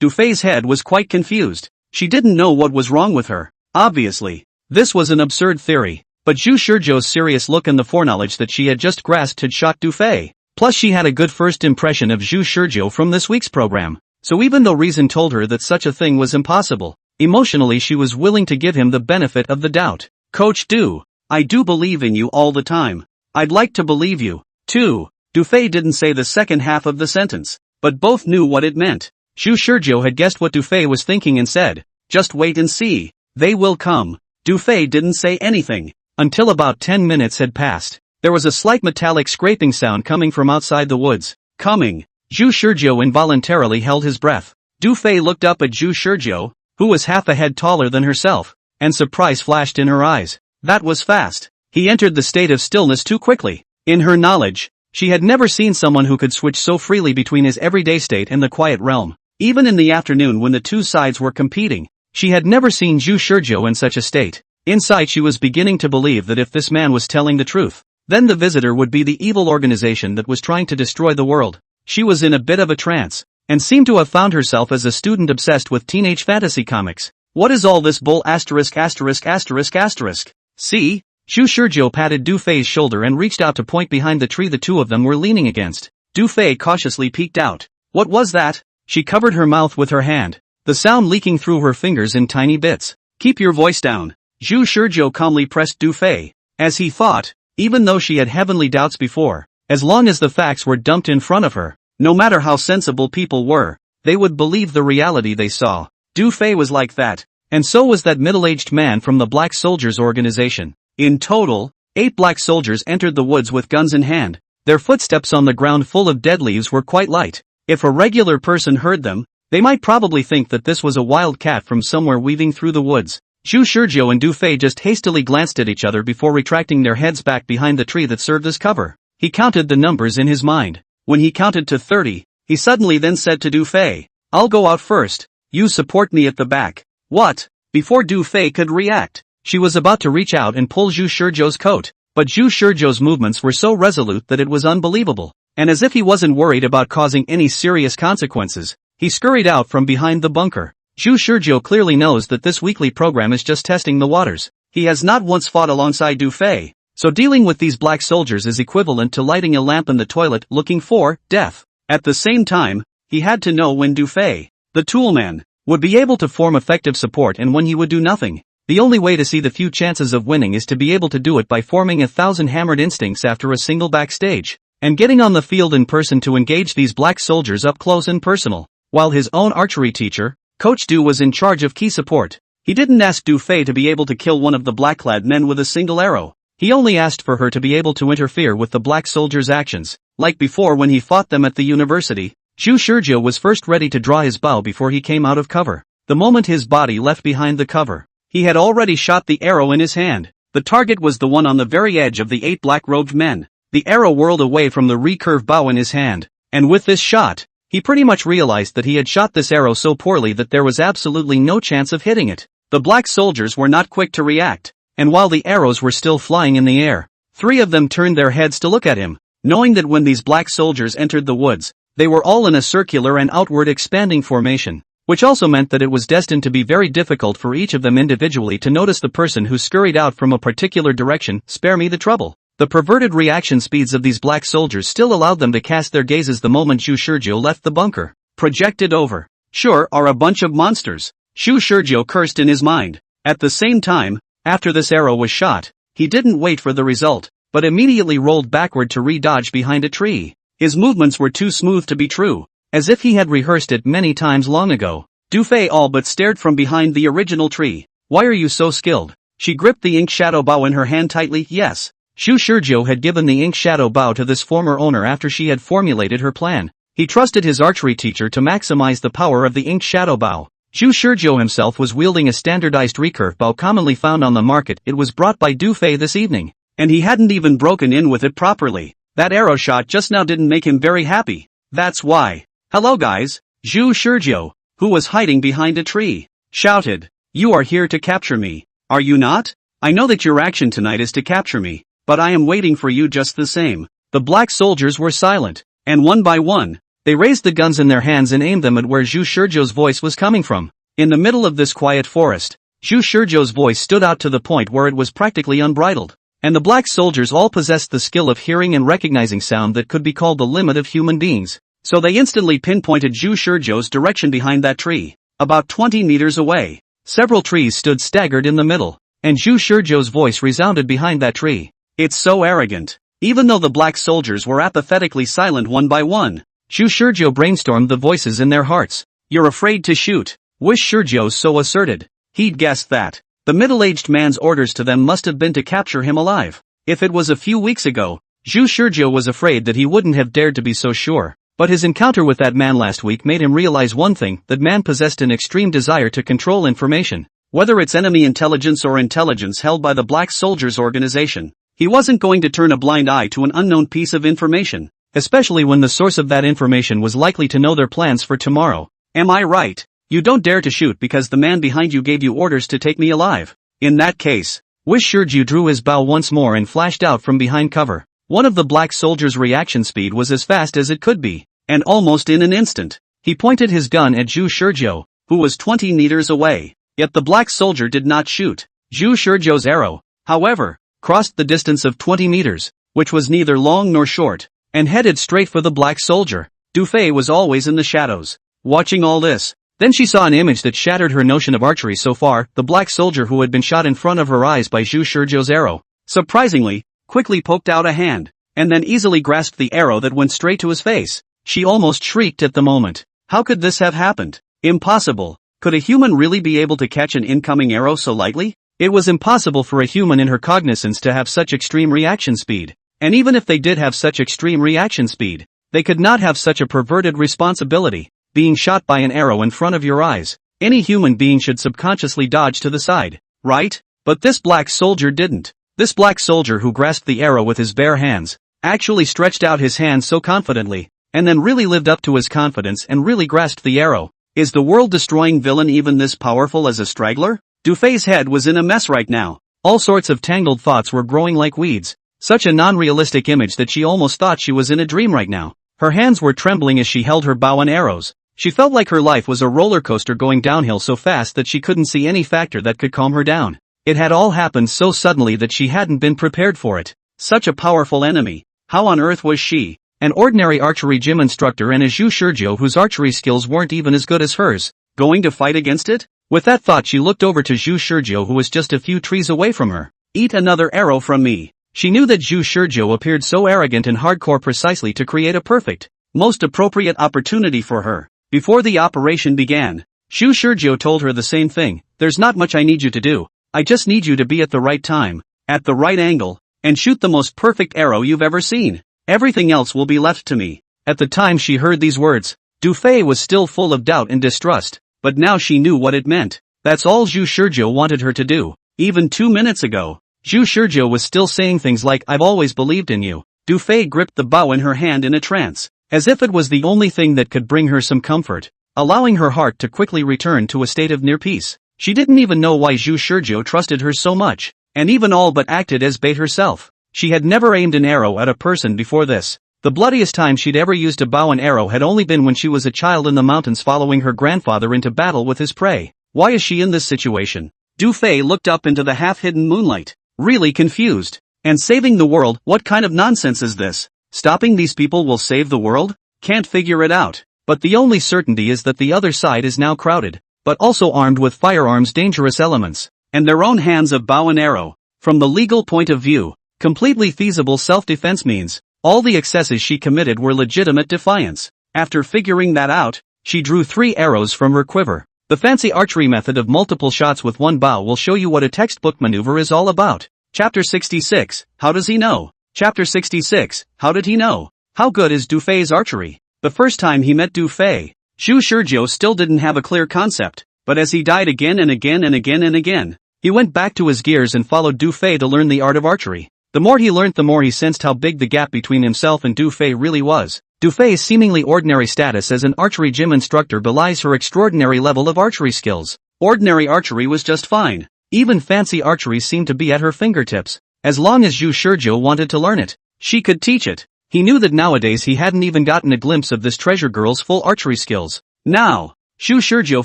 Du Fei's head was quite confused. She didn't know what was wrong with her. Obviously, this was an absurd theory. But Zhu Shizhou's serious look and the foreknowledge that she had just grasped had shocked Du Fei. Plus she had a good first impression of Zhu Shizhou from this week's program. so even though reason told her that such a thing was impossible, emotionally she was willing to give him the benefit of the doubt. Coach Du, I do believe in you all the time. I'd like to believe you, too. Dufei didn't say the second half of the sentence, but both knew what it meant. Zhu Shizhou had guessed what Dufei was thinking and said, just wait and see. They will come. Dufei didn't say anything, until about 10 minutes had passed. There was a slight metallic scraping sound coming from outside the woods. Coming. Zhu Shizhou involuntarily held his breath. Dufei looked up at Zhu Shizhou, who was half a head taller than herself, and surprise flashed in her eyes. That was fast. He entered the state of stillness too quickly. In her knowledge, she had never seen someone who could switch so freely between his everyday state and the quiet realm. Even in the afternoon when the two sides were competing, she had never seen Zhu Shizhou in such a state. Inside she was beginning to believe that if this man was telling the truth, then the visitor would be the evil organization that was trying to destroy the world. She was in a bit of a trance, and seemed to have found herself as a student obsessed with teenage fantasy comics. What is all this bull asterisk asterisk asterisk asterisk? See? Zhu Shizhou patted Dufei's shoulder and reached out to point behind the tree the two of them were leaning against. Dufei cautiously peeked out. What was that? She covered her mouth with her hand, the sound leaking through her fingers in tiny bits. Keep your voice down. Zhu Shizhou calmly pressed Dufei. As he thought, even though she had heavenly doubts before, as long as the facts were dumped in front of her, no matter how sensible people were, they would believe the reality they saw. Dufei was like that, and so was that middle-aged man from the Black Soldiers organization. In total, 8 black soldiers entered the woods with guns in hand. Their footsteps on the ground full of dead leaves were quite light. If a regular person heard them, they might probably think that this was a wild cat from somewhere weaving through the woods. Zhu Shizhou and Dufei just hastily glanced at each other before retracting their heads back behind the tree that served as cover. He counted the numbers in his mind. When he counted to 30, he suddenly then said to Dufei, I'll go out first, you support me at the back. What? Before Dufei could react, she was about to reach out and pull Zhu Shizhou's coat, but Zhu Shizhou's movements were so resolute that it was unbelievable, and as if he wasn't worried about causing any serious consequences, he scurried out from behind the bunker. Zhu Shizhou clearly knows that this weekly program is just testing the waters. He has not once fought alongside Dufei, so dealing with these black soldiers is equivalent to lighting a lamp in the toilet looking for death. At the same time, he had to know when Dufei, the toolman, would be able to form effective support and when he would do nothing. The only way to see the few chances of winning is to be able to do it by forming 1,000 hammered instincts after a single backstage, and getting on the field in person to engage these black soldiers up close and personal. While his own archery teacher, Coach Du, was in charge of key support, he didn't ask Dufei to be able to kill one of the black-clad men with a single arrow. He only asked for her to be able to interfere with the black soldiers' actions. Like before when he fought them at the university, Zhu Shizhou was first ready to draw his bow before he came out of cover. The moment his body left behind the cover, he had already shot the arrow in his hand. The target was the one on the very edge of the 8 black-robed men. The arrow whirled away from the recurved bow in his hand, and with this shot, he pretty much realized that he had shot this arrow so poorly that there was absolutely no chance of hitting it. The black soldiers were not quick to react, and while the arrows were still flying in the air, 3 of them turned their heads to look at him, knowing that when these black soldiers entered the woods, they were all in a circular and outward expanding formation, which also meant that it was destined to be very difficult for each of them individually to notice the person who scurried out from a particular direction. Spare me the trouble. The perverted reaction speeds of these black soldiers still allowed them to cast their gazes the moment Zhu Shizhou left the bunker. Projected over. Sure are a bunch of monsters. Zhu Shizhou cursed in his mind. At the same time, after this arrow was shot, he didn't wait for the result, but immediately rolled backward to re-dodge behind a tree. His movements were too smooth to be true, as if he had rehearsed it many times long ago. Dufei all but stared from behind the original tree. Why are you so skilled? She gripped the ink shadow bow in her hand tightly. Yes. Zhu Shizhou had given the ink shadow bow to this former owner after she had formulated her plan. He trusted his archery teacher to maximize the power of the ink shadow bow. Zhu Shizhou himself was wielding a standardized recurve bow commonly found on the market. It was brought by Dufei this evening, and he hadn't even broken in with it properly. That arrow shot just now didn't make him very happy. That's why. Hello guys. Zhu Shizhou, who was hiding behind a tree, shouted. You are here to capture me, are you not? I know that your action tonight is to capture me, but I am waiting for you just the same. The black soldiers were silent, and one by one, they raised the guns in their hands and aimed them at where Zhu Shizhou's voice was coming from. In the middle of this quiet forest, Zhu Shizhou's voice stood out to the point where it was practically unbridled, and the black soldiers all possessed the skill of hearing and recognizing sound that could be called the limit of human beings. So they instantly pinpointed Zhu Shizhou's direction behind that tree, about 20 meters away. Several trees stood staggered in the middle, and Zhu Shizhou's voice resounded behind that tree. It's so arrogant. Even though the black soldiers were apathetically silent one by one, Zhu Shizhou brainstormed the voices in their hearts. You're afraid to shoot, Wish Shizhou so asserted. He'd guessed that. The middle-aged man's orders to them must have been to capture him alive. If it was a few weeks ago, Zhu Shizhou was afraid that he wouldn't have dared to be so sure. But his encounter with that man last week made him realize one thing, that man possessed an extreme desire to control information. Whether it's enemy intelligence or intelligence held by the Black Soldiers organization, he wasn't going to turn a blind eye to an unknown piece of information, especially when the source of that information was likely to know their plans for tomorrow. Am I right? You don't dare to shoot because the man behind you gave you orders to take me alive. In that case, Wish Shizhou drew his bow once more and flashed out from behind cover. One of the black soldiers' reaction speed was as fast as it could be, and almost in an instant, he pointed his gun at Zhu Shizhou, who was 20 meters away. Yet the black soldier did not shoot. Zhu Shizhou's arrow, however, crossed the distance of 20 meters, which was neither long nor short, and headed straight for the black soldier. Du Fei was always in the shadows, watching all this. Then she saw an image that shattered her notion of archery so far, the black soldier who had been shot in front of her eyes by Zhu Shizhou's arrow, surprisingly, quickly poked out a hand, and then easily grasped the arrow that went straight to his face. She almost shrieked at the moment. How could this have happened? Impossible. Could a human really be able to catch an incoming arrow so lightly? It was impossible for a human in her cognizance to have such extreme reaction speed. And even if they did have such extreme reaction speed, they could not have such a perverted responsibility, being shot by an arrow in front of your eyes. Any human being should subconsciously dodge to the side, right? But this black soldier didn't. This black soldier who grasped the arrow with his bare hands, actually stretched out his hand so confidently, and then really lived up to his confidence and really grasped the arrow. Is the world-destroying villain even this powerful as a straggler? Du Fei's head was in a mess right now. All sorts of tangled thoughts were growing like weeds. Such a non-realistic image that she almost thought she was in a dream right now. Her hands were trembling as she held her bow and arrows. She felt like her life was a roller coaster going downhill so fast that she couldn't see any factor that could calm her down. It had all happened so suddenly that she hadn't been prepared for it. Such a powerful enemy. How on earth was she, an ordinary archery gym instructor and a Zhu Shizhou whose archery skills weren't even as good as hers, going to fight against it? With that thought she looked over to Zhu Shizhou who was just a few trees away from her. Eat another arrow from me. She knew that Zhu Shizhou appeared so arrogant and hardcore precisely to create a perfect, most appropriate opportunity for her. Before the operation began, Zhu Shizhou told her the same thing. There's not much I need you to do. I just need you to be at the right time, at the right angle, and shoot the most perfect arrow you've ever seen. Everything else will be left to me. At the time she heard these words, Du Fei was still full of doubt and distrust, but now she knew what it meant. That's all Zhu Shizhou wanted her to do. Even 2 minutes ago, Zhu Shizhou was still saying things like, I've always believed in you. Du Fei gripped the bow in her hand in a trance, as if it was the only thing that could bring her some comfort, allowing her heart to quickly return to a state of near peace. She didn't even know why Zhu Shizhou trusted her so much, and even all but acted as bait herself. She had never aimed an arrow at a person before this. The bloodiest time she'd ever used a bow and arrow had only been when she was a child in the mountains following her grandfather into battle with his prey. Why is she in this situation? Du Fei looked up into the half-hidden moonlight, really confused. And saving the world, what kind of nonsense is this? Stopping these people will save the world? Can't figure it out. But the only certainty is that the other side is now crowded, but also armed with firearms, dangerous elements, and their own hands of bow and arrow. From the legal point of view, completely feasible self-defense means, all the excesses she committed were legitimate defiance. After figuring that out, she drew 3 arrows from her quiver. The fancy archery method of multiple shots with one bow will show you what a textbook maneuver is all about. Chapter 66, How does he know? Chapter 66, How did he know? How good is Du Fei's archery? The first time he met Du Fei, Zhu Shizhou still didn't have a clear concept, but as he died again and again and again and again, he went back to his gears and followed Du Fei to learn the art of archery. The more he learned, the more he sensed how big the gap between himself and Du Fei really was. Du Fei's seemingly ordinary status as an archery gym instructor belies her extraordinary level of archery skills. Ordinary archery was just fine. Even fancy archery seemed to be at her fingertips. As long as Zhu Shizhou wanted to learn it, she could teach it. He knew that nowadays he hadn't even gotten a glimpse of this treasure girl's full archery skills. Now, Zhu Shizhou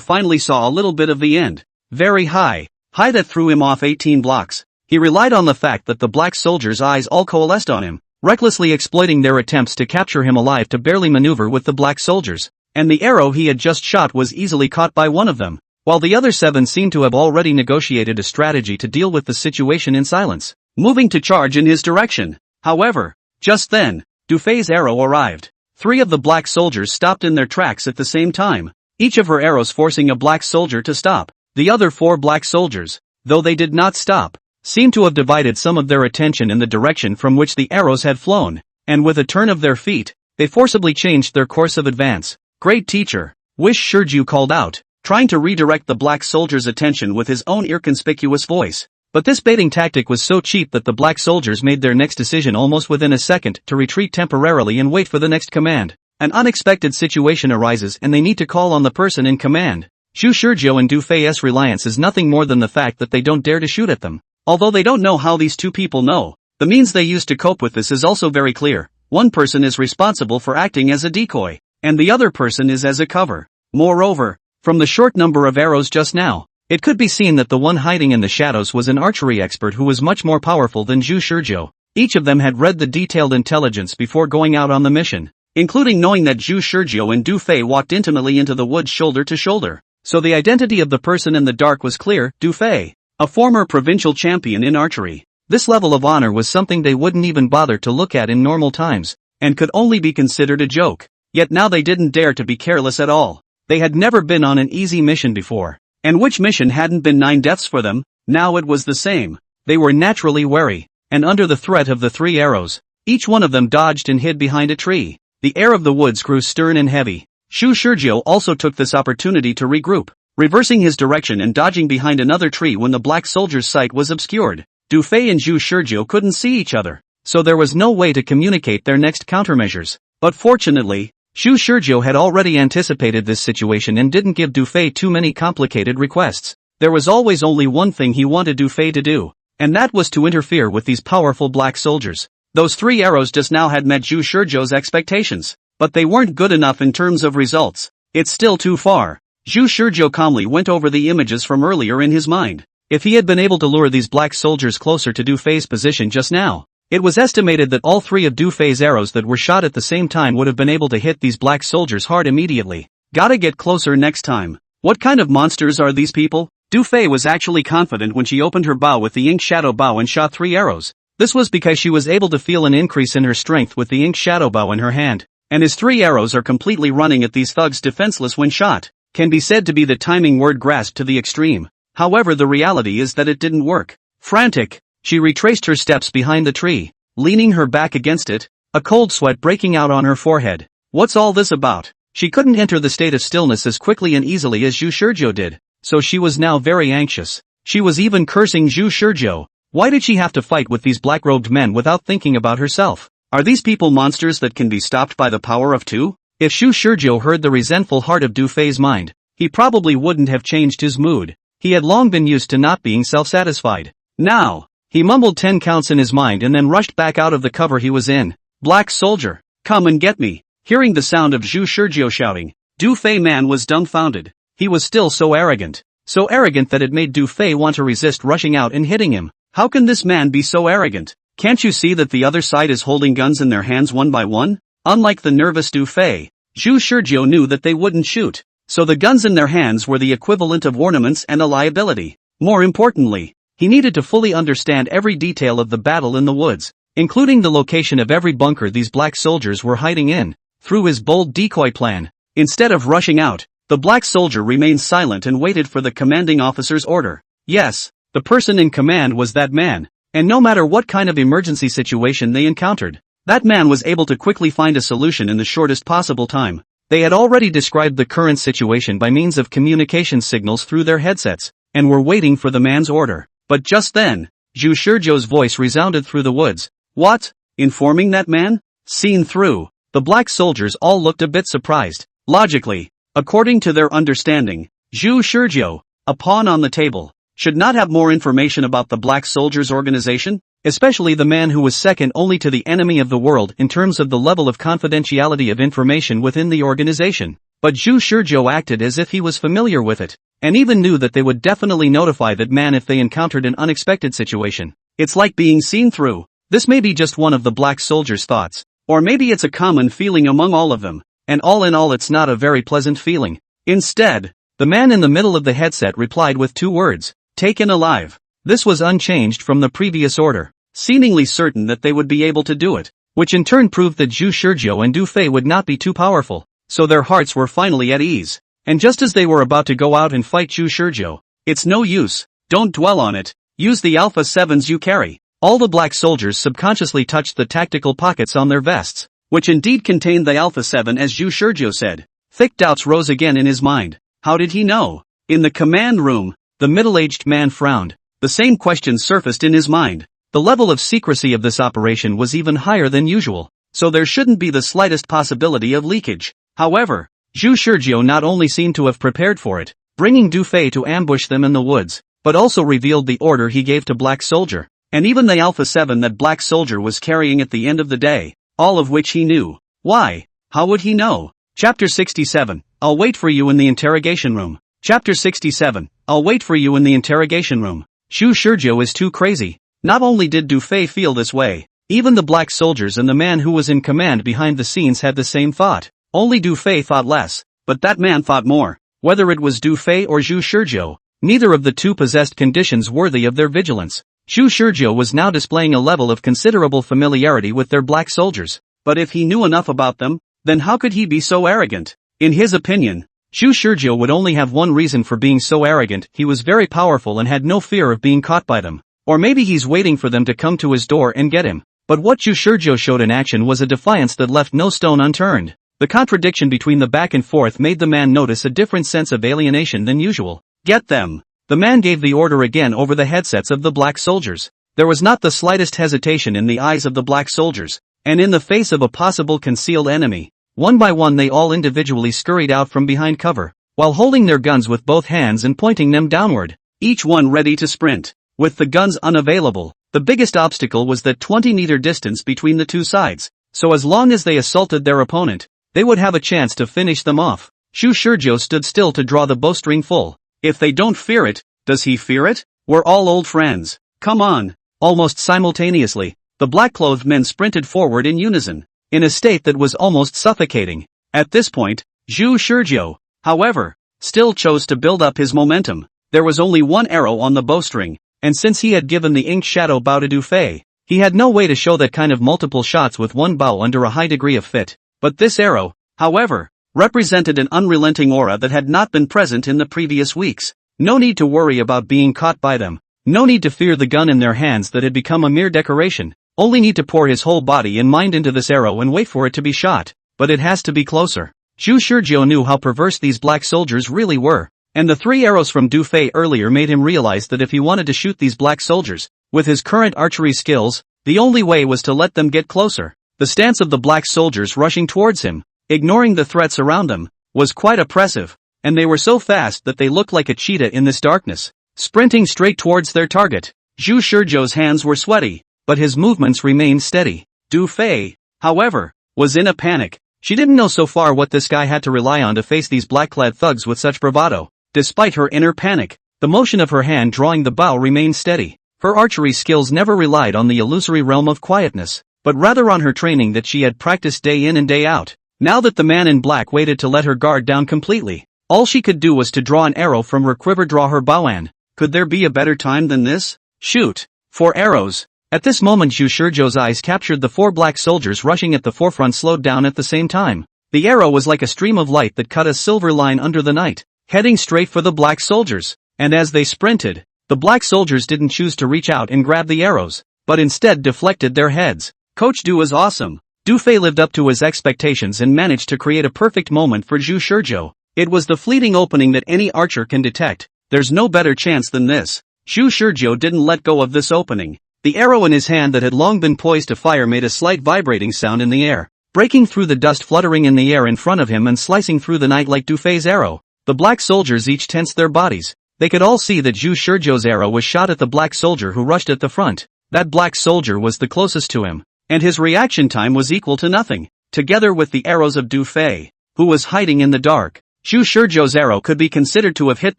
finally saw a little bit of the end. Very high. High that threw him off 18 blocks. He relied on the fact that the black soldier's eyes all coalesced on him. recklessly exploiting their attempts to capture him alive to barely maneuver with the black soldiers, and the arrow he had just shot was easily caught by one of them, while the other 7 seemed to have already negotiated a strategy to deal with the situation in silence, moving to charge in his direction. However, just then, Du Fei's arrow arrived. 3 of the black soldiers stopped in their tracks at the same time, each of her arrows forcing a black soldier to stop. The other 4 black soldiers, though they did not stop, seemed to have divided some of their attention in the direction from which the arrows had flown, and with a turn of their feet, they forcibly changed their course of advance. "Great teacher," Wish Shurju called out, trying to redirect the black soldier's attention with his own inconspicuous voice. But this baiting tactic was so cheap that the black soldiers made their next decision almost within a second to retreat temporarily and wait for the next command. An unexpected situation arises and they need to call on the person in command. Zhu Shurjiu and Du Fei's reliance is nothing more than the fact that they don't dare to shoot at them. Although they don't know how these 2 people know, the means they use to cope with this is also very clear. One person is responsible for acting as a decoy, and the other person is as a cover. Moreover, from the short number of arrows just now, it could be seen that the one hiding in the shadows was an archery expert who was much more powerful than Zhu Shurjiu. Each of them had read the detailed intelligence before going out on the mission, including knowing that Zhu Shurjiu and Du Fei walked intimately into the woods shoulder to shoulder. So the identity of the person in the dark was clear: Du Fei, a former provincial champion in archery. This level of honor was something they wouldn't even bother to look at in normal times, and could only be considered a joke. Yet now they didn't dare to be careless at all. They had never been on an easy mission before. And which mission hadn't been 9 deaths for them? Now it was the same. They were naturally wary, and under the threat of the 3 arrows, each one of them dodged and hid behind a tree. The air of the woods grew stern and heavy. Zhu Shurjiu also took this opportunity to regroup, reversing his direction and dodging behind another tree when the black soldier's sight was obscured. Du Fei and Zhu Shurjiu couldn't see each other, so there was no way to communicate their next countermeasures. But fortunately, Zhu Shurjiu had already anticipated this situation and didn't give Du Fei too many complicated requests. There was always only one thing he wanted Du Fei to do, and that was to interfere with these powerful black soldiers. Those 3 arrows just now had met Zhu Shurjiu's expectations, but they weren't good enough in terms of results. It's still too far. Zhu Shurjiu calmly went over the images from earlier in his mind. If he had been able to lure these black soldiers closer to Du Fei's position just now, it was estimated that all 3 of Du Fei's arrows that were shot at the same time would have been able to hit these black soldiers hard immediately. Gotta get closer next time. What kind of monsters are these people? Du Fei was actually confident when she opened her bow with the ink shadow bow and shot 3 arrows. This was because she was able to feel an increase in her strength with the ink shadow bow in her hand, and as 3 arrows are completely running at these thugs defenseless when shot, can be said to be the timing word grasped to the extreme. However, the reality is that it didn't work. Frantic, she retraced her steps behind the tree, leaning her back against it, a cold sweat breaking out on her forehead. What's all this about? She couldn't enter the state of stillness as quickly and easily as Zhu Shurjiu did, so she was now very anxious. She was even cursing Zhu Shurjiu. Why did she have to fight with these black-robed men without thinking about herself? Are these people monsters that can be stopped by the power of 2? If Zhu Shurjiu heard the resentful heart of Du Fei's mind, he probably wouldn't have changed his mood. He had long been used to not being self-satisfied. Now, he mumbled 10 counts in his mind and then rushed back out of the cover he was in. Black soldier, come and get me. Hearing the sound of Zhu Shurjiu shouting, Du Fei man was dumbfounded. He was still so arrogant that it made Du Fei want to resist rushing out and hitting him. How can this man be so arrogant? Can't you see that the other side is holding guns in their hands one by one? Unlike the nervous Du Fei, Zhu Shurjiu knew that they wouldn't shoot, so the guns in their hands were the equivalent of ornaments and a liability. More importantly, he needed to fully understand every detail of the battle in the woods, including the location of every bunker these black soldiers were hiding in. Through his bold decoy plan, instead of rushing out, the black soldier remained silent and waited for the commanding officer's order. Yes, the person in command was that man, and no matter what kind of emergency situation they encountered, that man was able to quickly find a solution in the shortest possible time. They had already described the current situation by means of communication signals through their headsets, and were waiting for the man's order. But just then, Zhu Shurjiu's voice resounded through the woods. What? Informing that man? Seen through. The black soldiers all looked a bit surprised. Logically, according to their understanding, Zhu Shurjiu, a pawn on the table, should not have more information about the black soldiers' organization, especially the man who was second only to the enemy of the world in terms of the level of confidentiality of information within the organization. But Zhu Shurjiu acted as if he was familiar with it, and even knew that they would definitely notify that man if they encountered an unexpected situation. It's like being seen through. This may be just one of the black soldiers' thoughts, or maybe it's a common feeling among all of them, and all in all it's not a very pleasant feeling. Instead, the man in the middle of the headset replied with 2 words, "Taken alive." This was unchanged from the previous order, seemingly certain that they would be able to do it, which in turn proved that Zhu Shizhou and Du Fei would not be too powerful, so their hearts were finally at ease. And just as they were about to go out and fight Zhu Shizhou, "It's no use, don't dwell on it, use the Alpha 7s you carry." All the black soldiers subconsciously touched the tactical pockets on their vests, which indeed contained the Alpha 7 as Zhu Shizhou said. Thick doubts rose again in his mind. How did he know? In the command room, the middle-aged man frowned. The same question surfaced in his mind. The level of secrecy of this operation was even higher than usual, so there shouldn't be the slightest possibility of leakage. However, Zhu Shizhou not only seemed to have prepared for it, bringing Du Fei to ambush them in the woods, but also revealed the order he gave to Black Soldier, and even the Alpha 7 that Black Soldier was carrying at the end of the day, all of which he knew. Why? How would he know? Chapter 67, I'll wait for you in the interrogation room. Chapter 67, I'll wait for you in the interrogation room. Zhu Shizhou is too crazy. Not only did Du Fei feel this way, even the black soldiers and the man who was in command behind the scenes had the same thought. Only Du Fei thought less, but that man thought more. Whether it was Du Fei or Zhu Shizhou, neither of the two possessed conditions worthy of their vigilance. Zhu Shizhou was now displaying a level of considerable familiarity with their black soldiers, but if he knew enough about them, then how could he be so arrogant? In his opinion, Zhu Shizhou would only have one reason for being so arrogant: he was very powerful and had no fear of being caught by them. Or maybe he's waiting for them to come to his door and get him. But what Zhu Shizhou showed in action was a defiance that left no stone unturned. The contradiction between the back and forth made the man notice a different sense of alienation than usual. Get them! The man gave the order again over the headsets of the black soldiers. There was not the slightest hesitation in the eyes of the black soldiers, and in the face of a possible concealed enemy, one by one they all individually scurried out from behind cover, while holding their guns with both hands and pointing them downward, each one ready to sprint. With the guns unavailable, the biggest obstacle was that 20-meter distance between the two sides, so as long as they assaulted their opponent, they would have a chance to finish them off. Zhu Shizhou stood still to draw the bowstring full. If they don't fear it, does he fear it? We're all old friends. Come on. Almost simultaneously, the black-clothed men sprinted forward in unison, in a state that was almost suffocating. At this point, Zhu Shizhou, however, still chose to build up his momentum. There was only one arrow on the bowstring, and since he had given the inked shadow bow to Du Fei, he had no way to show that kind of multiple shots with one bow under a high degree of fit. But this arrow, however, represented an unrelenting aura that had not been present in the previous weeks. No need to worry about being caught by them. No need to fear the gun in their hands that had become a mere decoration. Only need to pour his whole body and mind into this arrow and wait for it to be shot. But it has to be closer. Zhu Shizhou knew how perverse these black soldiers really were, and the 3 arrows from Du Fei earlier made him realize that if he wanted to shoot these black soldiers, with his current archery skills, the only way was to let them get closer. The stance of the black soldiers rushing towards him, ignoring the threats around them, was quite oppressive, and they were so fast that they looked like a cheetah in this darkness, sprinting straight towards their target. Zhu Shizhou's hands were sweaty, but his movements remained steady. Du Fei, however, was in a panic. She didn't know so far what this guy had to rely on to face these black-clad thugs with such bravado. Despite her inner panic, the motion of her hand drawing the bow remained steady. Her archery skills never relied on the illusory realm of quietness, but rather on her training that she had practiced day in and day out. Now that the man in black waited to let her guard down completely, all she could do was to draw an arrow from her quiver, draw her bow, and could there be a better time than this? Shoot! 4 arrows! At this moment Zhu Shizhou's eyes captured the 4 black soldiers rushing at the forefront slowed down at the same time. The arrow was like a stream of light that cut a silver line under the night, heading straight for the black soldiers, and as they sprinted, the black soldiers didn't choose to reach out and grab the arrows, but instead deflected their heads. Coach Du was awesome. Du Fei lived up to his expectations and managed to create a perfect moment for Zhu Shizhou. It was the fleeting opening that any archer can detect. There's no better chance than this. Zhu Shizhou didn't let go of this opening. The arrow in his hand that had long been poised to fire made a slight vibrating sound in the air, breaking through the dust fluttering in the air in front of him and slicing through the night like Du Fei's arrow. The black soldiers each tensed their bodies. They could all see that Zhu Shizhou's arrow was shot at the black soldier who rushed at the front. That black soldier was the closest to him, and his reaction time was equal to nothing. Together with the arrows of Du Fei, who was hiding in the dark, Zhu Shizhou's arrow could be considered to have hit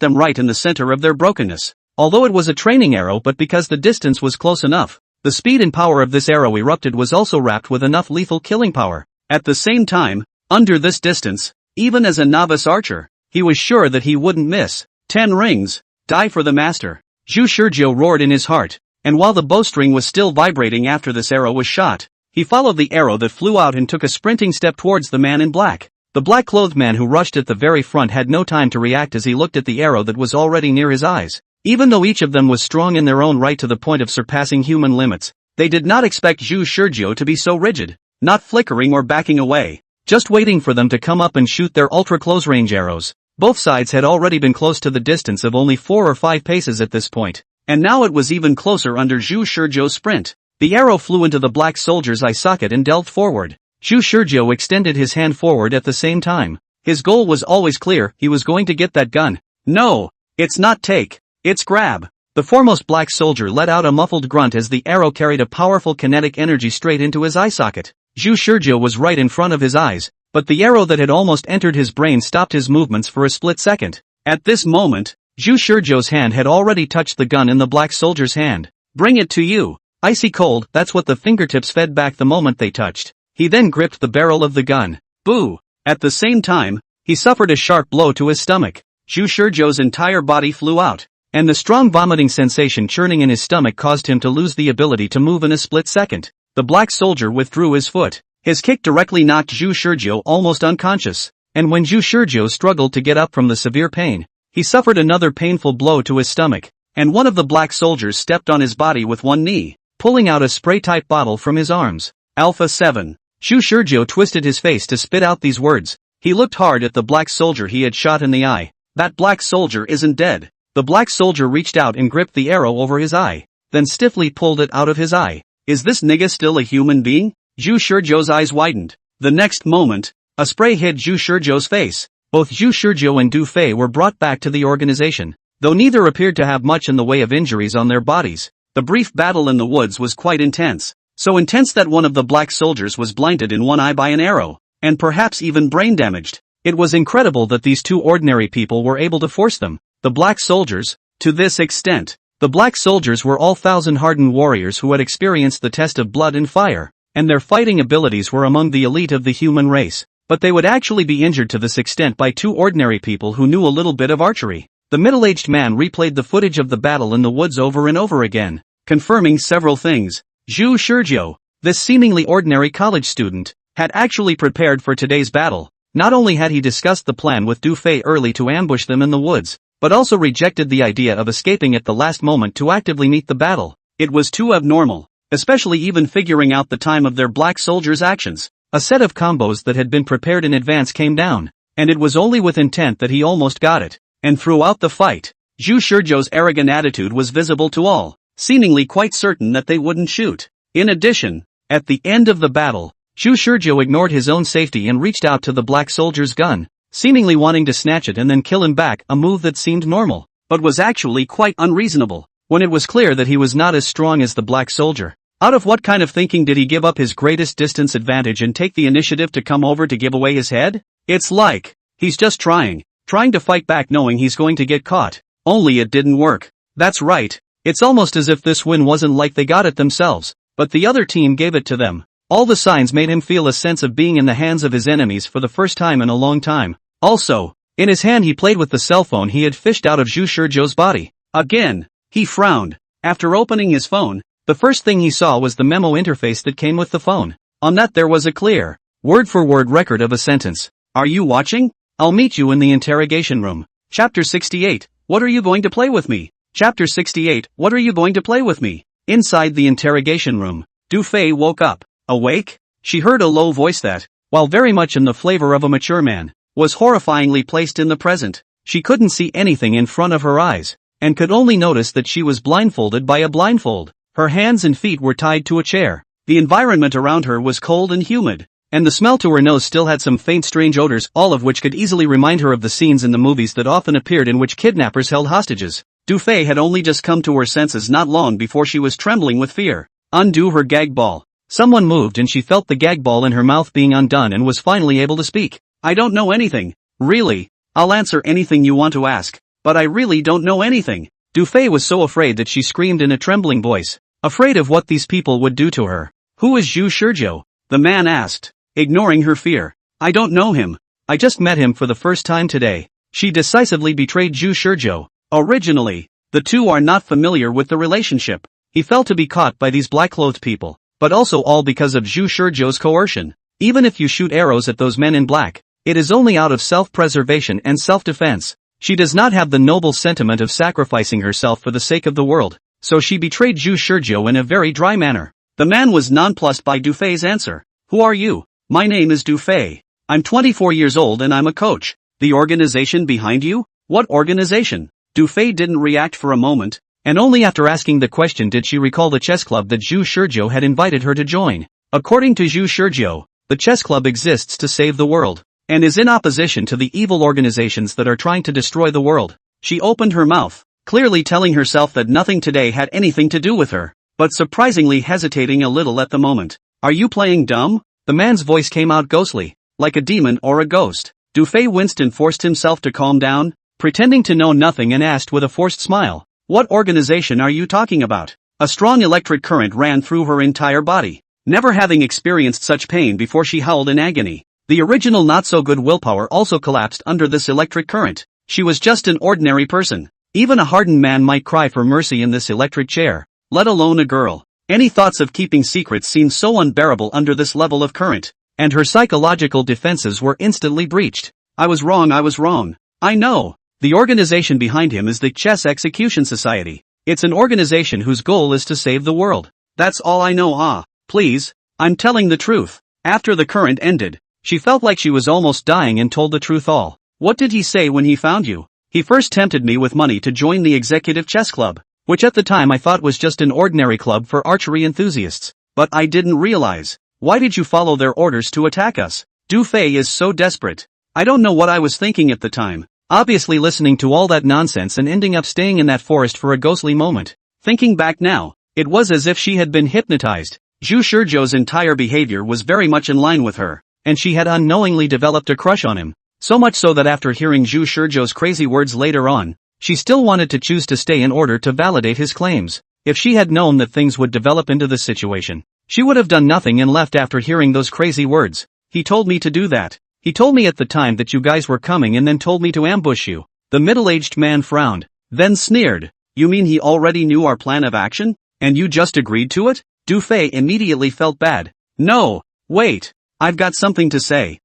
them right in the center of their brokenness. Although it was a training arrow, but because the distance was close enough, The speed and power of this arrow erupted was also wrapped with enough lethal killing power. At the same time, under this distance, even as a novice archer, he was sure that he wouldn't miss. 10 rings, die for the master. Zhu Shizhou roared in his heart, and while the bowstring was still vibrating after this arrow was shot, he followed the arrow that flew out and took a sprinting step towards the man in black. The black-clothed man who rushed at the very front had no time to react as he looked at the arrow that was already near his eyes. Even though each of them was strong in their own right to the point of surpassing human limits, they did not expect Zhu Shizhou to be so rigid, not flickering or backing away, just waiting for them to come up and shoot their ultra-close-range arrows. Both sides had already been close to the distance of only 4 or 5 paces at this point, and now it was even closer under Zhu Shizhou's sprint. The arrow flew into the black soldier's eye socket and delved forward. Zhu Shizhou extended his hand forward at the same time. His goal was always clear, he was going to get that gun. No, it's not take, it's grab. The foremost black soldier let out a muffled grunt as the arrow carried a powerful kinetic energy straight into his eye socket. Zhu Shizhou was right in front of his eyes, but the arrow that had almost entered his brain stopped his movements for a split second. At this moment, Zhu Shizhou's hand had already touched the gun in the black soldier's hand. Bring it to you. Icy cold, that's what the fingertips fed back the moment they touched. He then gripped the barrel of the gun. Boo! At the same time, he suffered a sharp blow to his stomach. Zhu Shizhou's entire body flew out, and the strong vomiting sensation churning in his stomach caused him to lose the ability to move in a split second. The black soldier withdrew his foot. His kick directly knocked Zhu Shizhou almost unconscious, and when Zhu Shizhou struggled to get up from the severe pain, he suffered another painful blow to his stomach, and one of the black soldiers stepped on his body with one knee, pulling out a spray-type bottle from his arms. Alpha 7. Zhu Shizhou twisted his face to spit out these words. He looked hard at the black soldier he had shot in the eye. That black soldier isn't dead. The black soldier reached out and gripped the arrow over his eye, then stiffly pulled it out of his eye. Is this nigga still a human being? Zhu Shizhou's eyes widened. The next moment, a spray hit Zhu Shizhou's face. Both Zhu Shizhou and Du Fei were brought back to the organization, though neither appeared to have much in the way of injuries on their bodies. The brief battle in the woods was quite intense. So intense that one of the black soldiers was blinded in one eye by an arrow, and perhaps even brain damaged. It was incredible that these two ordinary people were able to force them, the black soldiers, to this extent. The black soldiers were all 1,000 hardened warriors who had experienced the test of blood and fire, and their fighting abilities were among the elite of the human race. But they would actually be injured to this extent by two ordinary people who knew a little bit of archery. The middle-aged man replayed the footage of the battle in the woods over and over again, confirming several things. Zhu Shizhou, this seemingly ordinary college student, had actually prepared for today's battle. Not only had he discussed the plan with Du Fei early to ambush them in the woods, but also rejected the idea of escaping at the last moment to actively meet the battle. It was too abnormal, especially even figuring out the time of their black soldiers' actions. A set of combos that had been prepared in advance came down, and it was only with intent that he almost got it. And throughout the fight, Zhu Shizhou's arrogant attitude was visible to all, seemingly quite certain that they wouldn't shoot. In addition, at the end of the battle, Zhu Shizhou ignored his own safety and reached out to the black soldier's gun, seemingly wanting to snatch it and then kill him back, a move that seemed normal, but was actually quite unreasonable, when it was clear that he was not as strong as the black soldier. Out of what kind of thinking did he give up his greatest distance advantage and take the initiative to come over to give away his head? It's like, he's just trying to fight back knowing he's going to get caught. Only it didn't work. That's right, it's almost as if this win wasn't like they got it themselves, but the other team gave it to them. All the signs made him feel a sense of being in the hands of his enemies for the first time in a long time. Also, in his hand he played with the cell phone he had fished out of Zhu Shizhou's body. Again, he frowned. After opening his phone, the first thing he saw was the memo interface that came with the phone. On that there was a clear, word-for-word record of a sentence. Are you watching? I'll meet you in the interrogation room. Chapter 68, what are you going to play with me? Chapter 68, what are you going to play with me? Inside the interrogation room, Du Fei woke up. Awake? She heard a low voice that, while very much in the flavor of a mature man, was horrifyingly placed in the present. She couldn't see anything in front of her eyes, and could only notice that she was blindfolded by a blindfold. Her hands and feet were tied to a chair. The environment around her was cold and humid, and the smell to her nose still had some faint strange odors, all of which could easily remind her of the scenes in the movies that often appeared in which kidnappers held hostages. Du Fei had only just come to her senses not long before she was trembling with fear. Undo her gag ball. Someone moved and she felt the gag ball in her mouth being undone and was finally able to speak. I don't know anything. Really? I'll answer anything you want to ask, but I really don't know anything. Du Fei was so afraid that she screamed in a trembling voice. afraid of what these people would do to her. Who is Zhu Shizhou? The man asked, ignoring her fear. I don't know him. I just met him for the first time today. She decisively betrayed Zhu Shizhou. Originally, the two are not familiar with the relationship. He felt to be caught by these black-clothed people, but also all because of Zhu Shizhou's coercion. Even if you shoot arrows at those men in black, it is only out of self-preservation and self-defense. She does not have the noble sentiment of sacrificing herself for the sake of the world, so she betrayed Zhu Shizhou in a very dry manner. The man was nonplussed by Du Fei's answer. Who are you? My name is Du Fei. I'm 24 years old and I'm a coach. The organization behind you? What organization? Du Fei didn't react for a moment, and only after asking the question did she recall the chess club that Zhu Shizhou had invited her to join. According to Zhu Shizhou, the chess club exists to save the world, and is in opposition to the evil organizations that are trying to destroy the world. She opened her mouth, clearly telling herself that nothing today had anything to do with her, but surprisingly hesitating a little at the moment. Are you playing dumb? The man's voice came out ghostly, like a demon or a ghost. Du Fei winced and forced himself to calm down, pretending to know nothing, and asked with a forced smile, what organization are you talking about? A strong electric current ran through her entire body. Never having experienced such pain before, she howled in agony. The original not-so-good willpower also collapsed under this electric current. She was just an ordinary person. Even a hardened man might cry for mercy in this electric chair, let alone a girl. Any thoughts of keeping secrets seemed so unbearable under this level of current, and her psychological defenses were instantly breached. I was wrong. I know. The organization behind him is the Chess Execution Society. It's an organization whose goal is to save the world. That's all I know. Please, I'm telling the truth. After the current ended, she felt like she was almost dying and told the truth all. What did he say when he found you? He first tempted me with money to join the executive chess club, which at the time I thought was just an ordinary club for archery enthusiasts. But I didn't realize. Why did you follow their orders to attack us? Du Fei is so desperate. I don't know what I was thinking at the time. Obviously listening to all that nonsense and ending up staying in that forest for a ghostly moment. Thinking back now, it was as if she had been hypnotized. Zhu Shizhou's entire behavior was very much in line with her, and she had unknowingly developed a crush on him. So much so that after hearing Zhu Shizhou's crazy words later on, she still wanted to choose to stay in order to validate his claims. If she had known that things would develop into this situation, she would have done nothing and left after hearing those crazy words. He told me to do that. He told me at the time that you guys were coming and then told me to ambush you. The middle-aged man frowned, then sneered. You mean he already knew our plan of action, and you just agreed to it? Du Fei immediately felt bad. No, wait, I've got something to say.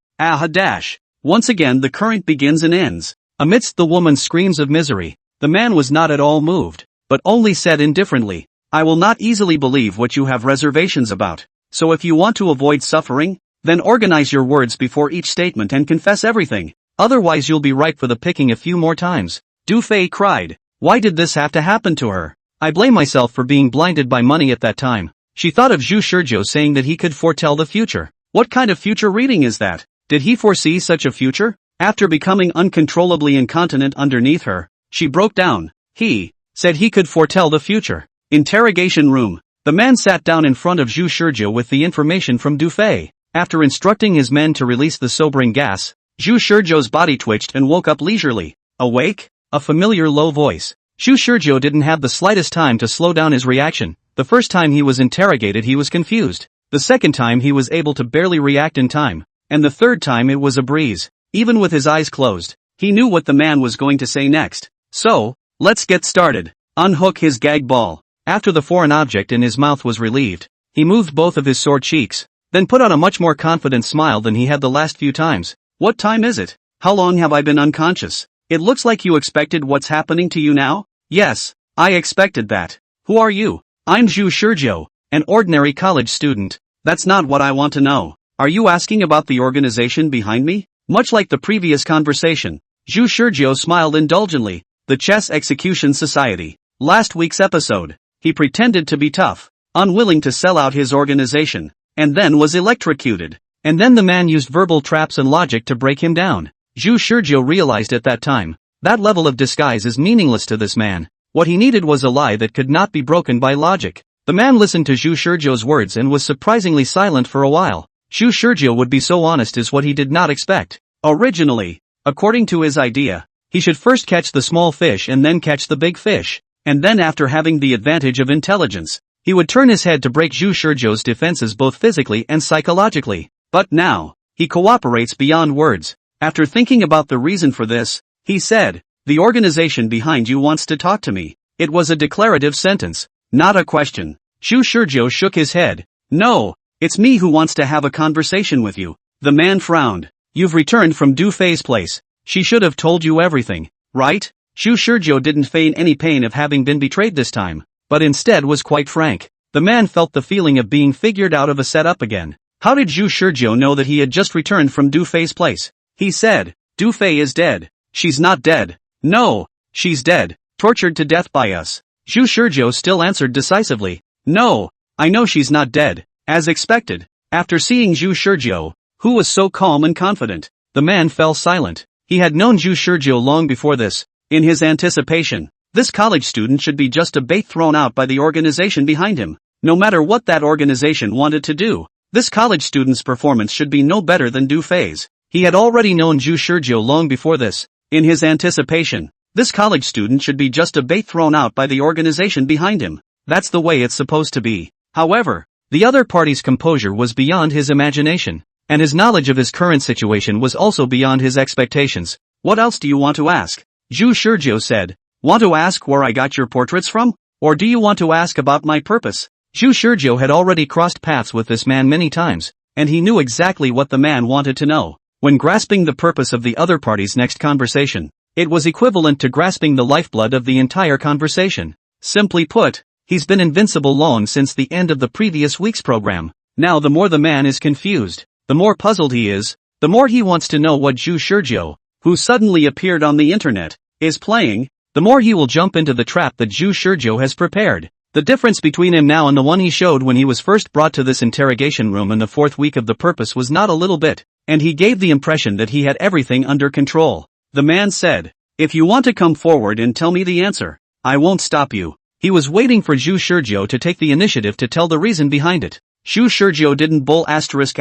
Once again the current begins and ends. Amidst the woman's screams of misery, the man was not at all moved, but only said indifferently, I will not easily believe what you have reservations about. So if you want to avoid suffering, then organize your words before each statement and confess everything. Otherwise you'll be ripe for the picking a few more times. Du Fei cried. Why did this have to happen to her? I blame myself for being blinded by money at that time. She thought of Zhu Shizhou saying that he could foretell the future. What kind of future reading is that? Did he foresee such a future? After becoming uncontrollably incontinent underneath her, she broke down. He said he could foretell the future. Interrogation room. The man sat down in front of Zhu Shizhou with the information from Du Fei. After instructing his men to release the sobering gas, Zhu Shizhou's body twitched and woke up leisurely. Awake? A familiar low voice. Zhu Shizhou didn't have the slightest time to slow down his reaction. The first time he was interrogated he was confused. The second time he was able to barely react in time. And the third time it was a breeze. Even with his eyes closed, he knew what the man was going to say next. So, let's get started. Unhook his gag ball. After the foreign object in his mouth was relieved, he moved both of his sore cheeks, then put on a much more confident smile than he had the last few times. What time is it? How long have I been unconscious? It looks like you expected what's happening to you now? Yes, I expected that. Who are you? I'm Zhu Shizhou, an ordinary college student. That's not what I want to know. Are you asking about the organization behind me? Much like the previous conversation, Zhu Shizhou smiled indulgently. The Chess Execution Society. Last week's episode. He pretended to be tough, unwilling to sell out his organization, and then was electrocuted. And then the man used verbal traps and logic to break him down. Zhu Shizhou realized at that time, that level of disguise is meaningless to this man. What he needed was a lie that could not be broken by logic. The man listened to Zhu Shizhou's words and was surprisingly silent for a while. Zhu Shizhou would be so honest is what he did not expect. Originally, according to his idea, he should first catch the small fish and then catch the big fish. And then after having the advantage of intelligence, he would turn his head to break Zhu Shizhou's defenses both physically and psychologically. But now, he cooperates beyond words. After thinking about the reason for this, he said, "The organization behind you wants to talk to me." It was a declarative sentence, not a question. Zhu Shizhou shook his head. "No, it's me who wants to have a conversation with you." The man frowned. "You've returned from Du Fei's place. She should have told you everything, right?" Zhu Shizhou didn't feign any pain of having been betrayed this time, but instead was quite frank. The man felt the feeling of being figured out of a setup again. How did Zhu Shizhou know that he had just returned from Du Fei's place? He said, "Du Fei is dead." "She's not dead." "No, she's dead, tortured to death by us." Zhu Shizhou still answered decisively, "No, I know she's not dead." As expected, after seeing Zhu Shizhou, who was so calm and confident, the man fell silent. He had known Zhu Shizhou long before this. In his anticipation, this college student should be just a bait thrown out by the organization behind him. No matter what that organization wanted to do, this college student's performance should be no better than Du Fei's. He had already known Zhu Shizhou long before this. In his anticipation, this college student should be just a bait thrown out by the organization behind him. That's the way it's supposed to be. However, the other party's composure was beyond his imagination, and his knowledge of his current situation was also beyond his expectations. "What else do you want to ask?" Zhu Shizhou said. "Want to ask where I got your portraits from? Or do you want to ask about my purpose?" Zhu Shizhou had already crossed paths with this man many times, and he knew exactly what the man wanted to know. When grasping the purpose of the other party's next conversation, it was equivalent to grasping the lifeblood of the entire conversation. Simply put, he's been invincible long since the end of the previous week's program. Now the more the man is confused, the more puzzled he is, the more he wants to know what Zhu Shizhou, who suddenly appeared on the internet, is playing, the more he will jump into the trap that Zhu Shizhou has prepared. The difference between him now and the one he showed when he was first brought to this interrogation room in the fourth week of the purpose was not a little bit, and he gave the impression that he had everything under control. The man said, "If you want to come forward and tell me the answer, I won't stop you." He was waiting for Zhu Shizhou to take the initiative to tell the reason behind it. Zhu Shizhou didn't bull asterisk.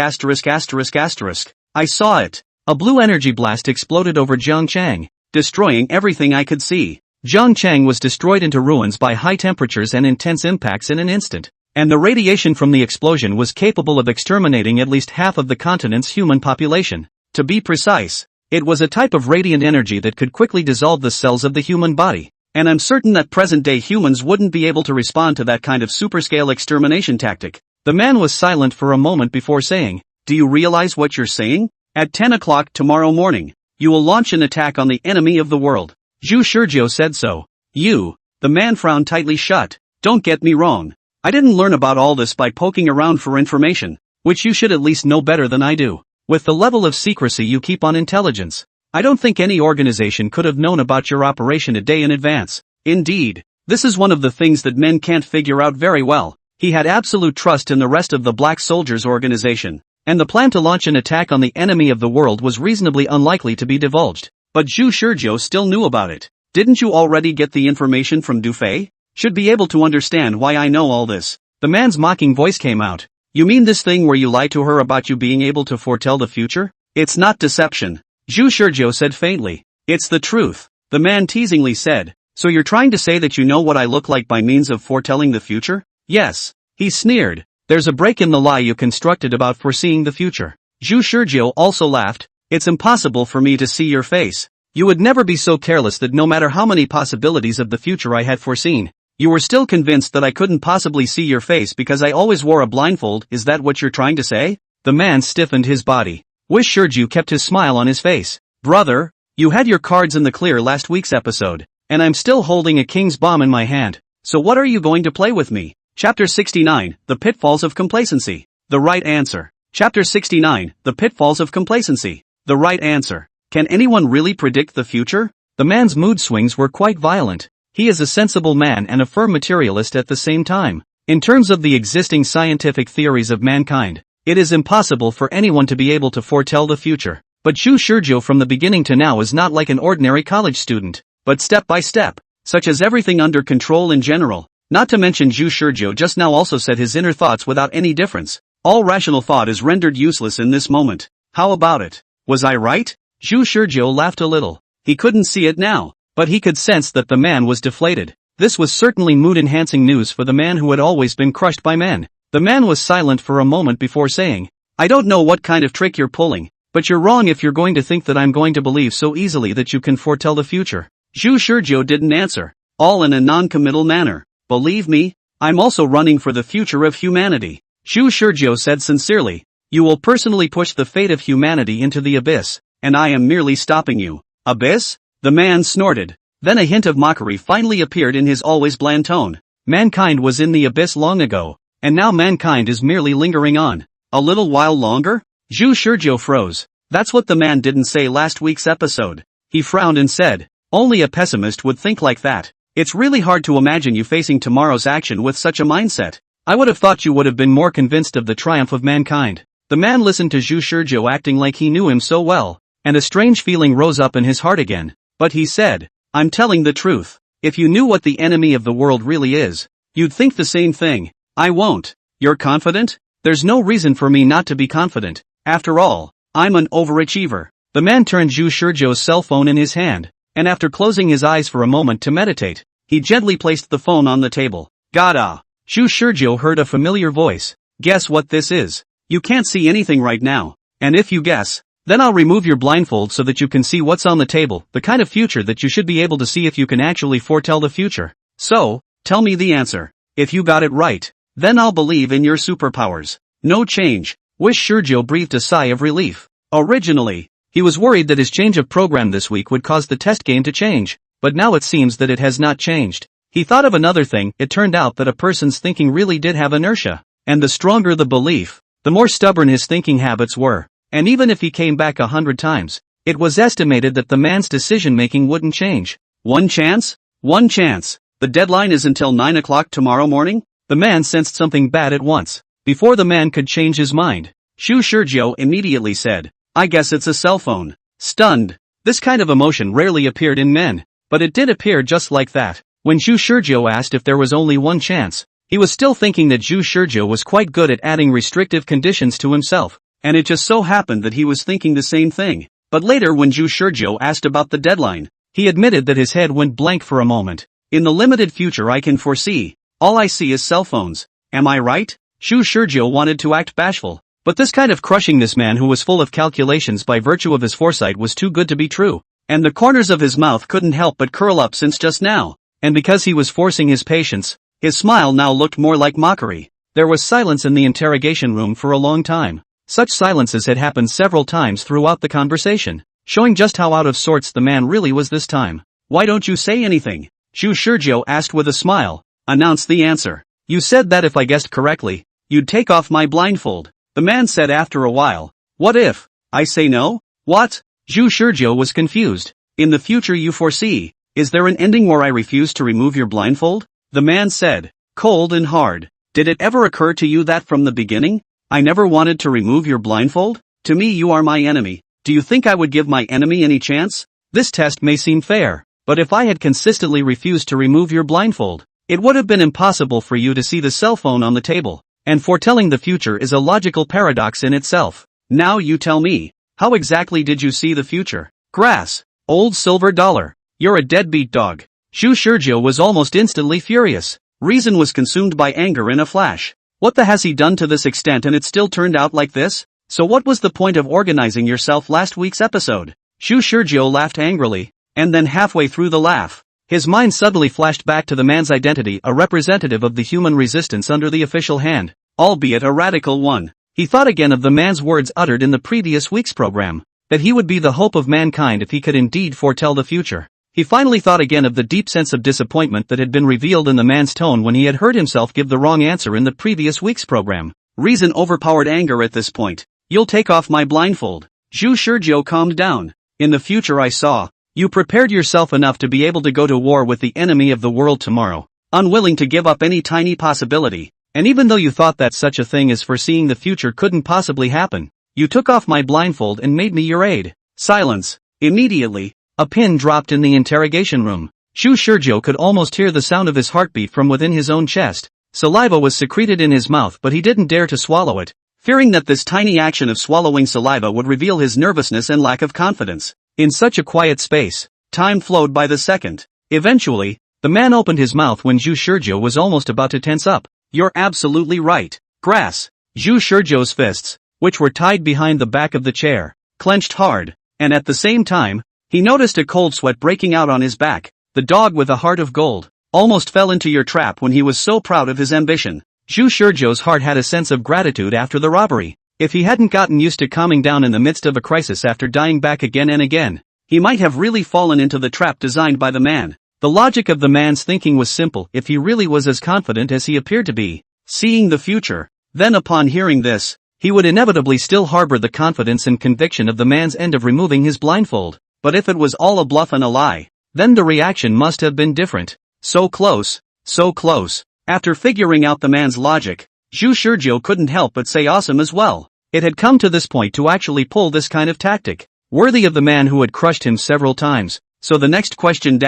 "I saw it." A blue energy blast exploded over Zhangchang, destroying everything I could see. Zhangchang was destroyed into ruins by high temperatures and intense impacts in an instant, and the radiation from the explosion was capable of exterminating at least half of the continent's human population. To be precise, it was a type of radiant energy that could quickly dissolve the cells of the human body, and I'm certain that present-day humans wouldn't be able to respond to that kind of superscale extermination tactic. The man was silent for a moment before saying, "Do you realize what you're saying? At 10 o'clock tomorrow morning, you will launch an attack on the enemy of the world." Zhu Shizhou said so. The man frowned tightly shut. "Don't get me wrong. I didn't learn about all this by poking around for information, which you should at least know better than I do. With the level of secrecy you keep on intelligence, I don't think any organization could have known about your operation a day in advance. Indeed, this is one of the things that men can't figure out very well." He had absolute trust in the rest of the Black Soldiers organization, and the plan to launch an attack on the enemy of the world was reasonably unlikely to be divulged. But Zhu Shizhou still knew about it. "Didn't you already get the information from Du Fei? Should be able to understand why I know all this." The man's mocking voice came out. "You mean this thing where you lie to her about you being able to foretell the future? It's not deception." Zhu Shizhou said faintly. "It's the truth." The man teasingly said, "So you're trying to say that you know what I look like by means of foretelling the future?" "Yes." He sneered. "There's a break in the lie you constructed about foreseeing the future." Zhu Shizhou also laughed. "It's impossible for me to see your face. You would never be so careless that no matter how many possibilities of the future I had foreseen, you were still convinced that I couldn't possibly see your face because I always wore a blindfold. Is that what you're trying to say?" The man stiffened his body. Wish Shizhou kept his smile on his face. "Brother, you had your cards in the clear last week's episode, and I'm still holding a king's bomb in my hand, so what are you going to play with me?" Chapter 69, The Pitfalls of Complacency. The right answer. Chapter 69, The Pitfalls of Complacency. The right answer. Can anyone really predict the future? The man's mood swings were quite violent. He is a sensible man and a firm materialist at the same time. In terms of the existing scientific theories of mankind, it is impossible for anyone to be able to foretell the future. But Zhu Shizhou from the beginning to now is not like an ordinary college student, but step by step, such as everything under control in general. Not to mention Zhu Shizhou just now also said his inner thoughts without any difference. All rational thought is rendered useless in this moment. How about it? Was I right? Zhu Shizhou laughed a little. He couldn't see it now, but he could sense that the man was deflated. This was certainly mood-enhancing news for the man who had always been crushed by men. The man was silent for a moment before saying, "I don't know what kind of trick you're pulling, but you're wrong if you're going to think that I'm going to believe so easily that you can foretell the future." Zhu Shizhou didn't answer, all in a non-committal manner. "Believe me, I'm also running for the future of humanity," Zhu Shizhou said sincerely. "You will personally push the fate of humanity into the abyss, and I am merely stopping you." "Abyss?" The man snorted. Then a hint of mockery finally appeared in his always bland tone. Mankind was in the abyss long ago, and now mankind is merely lingering on. A little while longer? Zhu Shizhou froze. That's what the man didn't say last week's episode. He frowned and said, "Only a pessimist would think like that. It's really hard to imagine you facing tomorrow's action with such a mindset. I would have thought you would have been more convinced of the triumph of mankind." The man listened to Zhu Shizhou acting like he knew him so well, and a strange feeling rose up in his heart again. But he said, "I'm telling the truth. If you knew what the enemy of the world really is, you'd think the same thing." "I won't." "You're confident?" "There's no reason for me not to be confident. After all, I'm an overachiever." The man turned Zhu Shizhou's cell phone in his hand, and after closing his eyes for a moment to meditate, he gently placed the phone on the table. "Gada!" Zhu Shizhou heard a familiar voice. "Guess what this is?" "You can't see anything right now. And if you guess, then I'll remove your blindfold so that you can see what's on the table, the kind of future that you should be able to see if you can actually foretell the future. So, tell me the answer. If you got it right, then I'll believe in your superpowers." "No change." Wish Shizhou breathed a sigh of relief. Originally, he was worried that his change of program this week would cause the test game to change, but now it seems that it has not changed. He thought of another thing. It turned out that a person's thinking really did have inertia, and the stronger the belief, the more stubborn his thinking habits were. And even if he came back 100 times, it was estimated that the man's decision-making wouldn't change. One chance? One chance. The deadline is until 9 o'clock tomorrow morning? The man sensed something bad at once. Before the man could change his mind, Zhu Shizhou immediately said, "I guess it's a cell phone." Stunned. This kind of emotion rarely appeared in men, but it did appear just like that. When Zhu Shizhou asked if there was only one chance, he was still thinking that Zhu Shizhou was quite good at adding restrictive conditions to himself. And it just so happened that he was thinking the same thing. But later when Zhu Shizhou asked about the deadline, he admitted that his head went blank for a moment. "In the limited future I can foresee, all I see is cell phones. Am I right?" Zhu Shizhou wanted to act bashful, but this kind of crushing this man who was full of calculations by virtue of his foresight was too good to be true. And the corners of his mouth couldn't help but curl up since just now. And because he was forcing his patience, his smile now looked more like mockery. There was silence in the interrogation room for a long time. Such silences had happened several times throughout the conversation, showing just how out of sorts the man really was this time. "Why don't you say anything?" Zhu Shizhou asked with a smile. "Announce the answer. You said that if I guessed correctly, you'd take off my blindfold." The man said after a while. "What if I say no?" "What?" Zhu Shizhou was confused. "In the future you foresee, is there an ending where I refuse to remove your blindfold?" The man said, cold and hard. "Did it ever occur to you that from the beginning, I never wanted to remove your blindfold? To me you are my enemy. Do you think I would give my enemy any chance? This test may seem fair, but if I had consistently refused to remove your blindfold, it would have been impossible for you to see the cell phone on the table, and foretelling the future is a logical paradox in itself. Now you tell me, how exactly did you see the future?" "Grass. Old silver dollar. You're a deadbeat dog." Zhu Shizhou was almost instantly furious. Reason was consumed by anger in a flash. What the has he done to this extent and it still turned out like this? So what was the point of organizing yourself last week's episode? Zhu Shizhou laughed angrily, and then halfway through the laugh, his mind suddenly flashed back to the man's identity, a representative of the human resistance under the official hand, albeit a radical one. He thought again of the man's words uttered in the previous week's program, that he would be the hope of mankind if he could indeed foretell the future. He finally thought again of the deep sense of disappointment that had been revealed in the man's tone when he had heard himself give the wrong answer in the previous week's program. Reason overpowered anger at this point. "You'll take off my blindfold." Zhu Shizhou calmed down. "In the future I saw, you prepared yourself enough to be able to go to war with the enemy of the world tomorrow, unwilling to give up any tiny possibility, and even though you thought that such a thing as foreseeing the future couldn't possibly happen, you took off my blindfold and made me your aide." Silence. Immediately, a pin dropped in the interrogation room. Zhu Shizhou could almost hear the sound of his heartbeat from within his own chest. Saliva was secreted in his mouth but he didn't dare to swallow it, fearing that this tiny action of swallowing saliva would reveal his nervousness and lack of confidence. In such a quiet space, time flowed by the second. Eventually, The man opened his mouth when Zhu Shizhou was almost about to tense up. You're absolutely right. Grass. Zhu Shizhou's fists, which were tied behind the back of the chair, clenched hard, and at the same time, he noticed a cold sweat breaking out on his back. The dog with a heart of gold almost fell into your trap when he was so proud of his ambition. Zhu Shizhou's heart had a sense of gratitude after the robbery. If he hadn't gotten used to calming down in the midst of a crisis after dying back again and again, he might have really fallen into the trap designed by the man. The logic of the man's thinking was simple if he really was as confident as he appeared to be, seeing the future. Then upon hearing this, he would inevitably still harbor the confidence and conviction of the man's end of removing his blindfold. But if it was all a bluff and a lie, then the reaction must have been different. So close, so close. After figuring out the man's logic, Zhu Shizhou couldn't help but say awesome as well. It had come to this point to actually pull this kind of tactic, worthy of the man who had crushed him several times. So the next question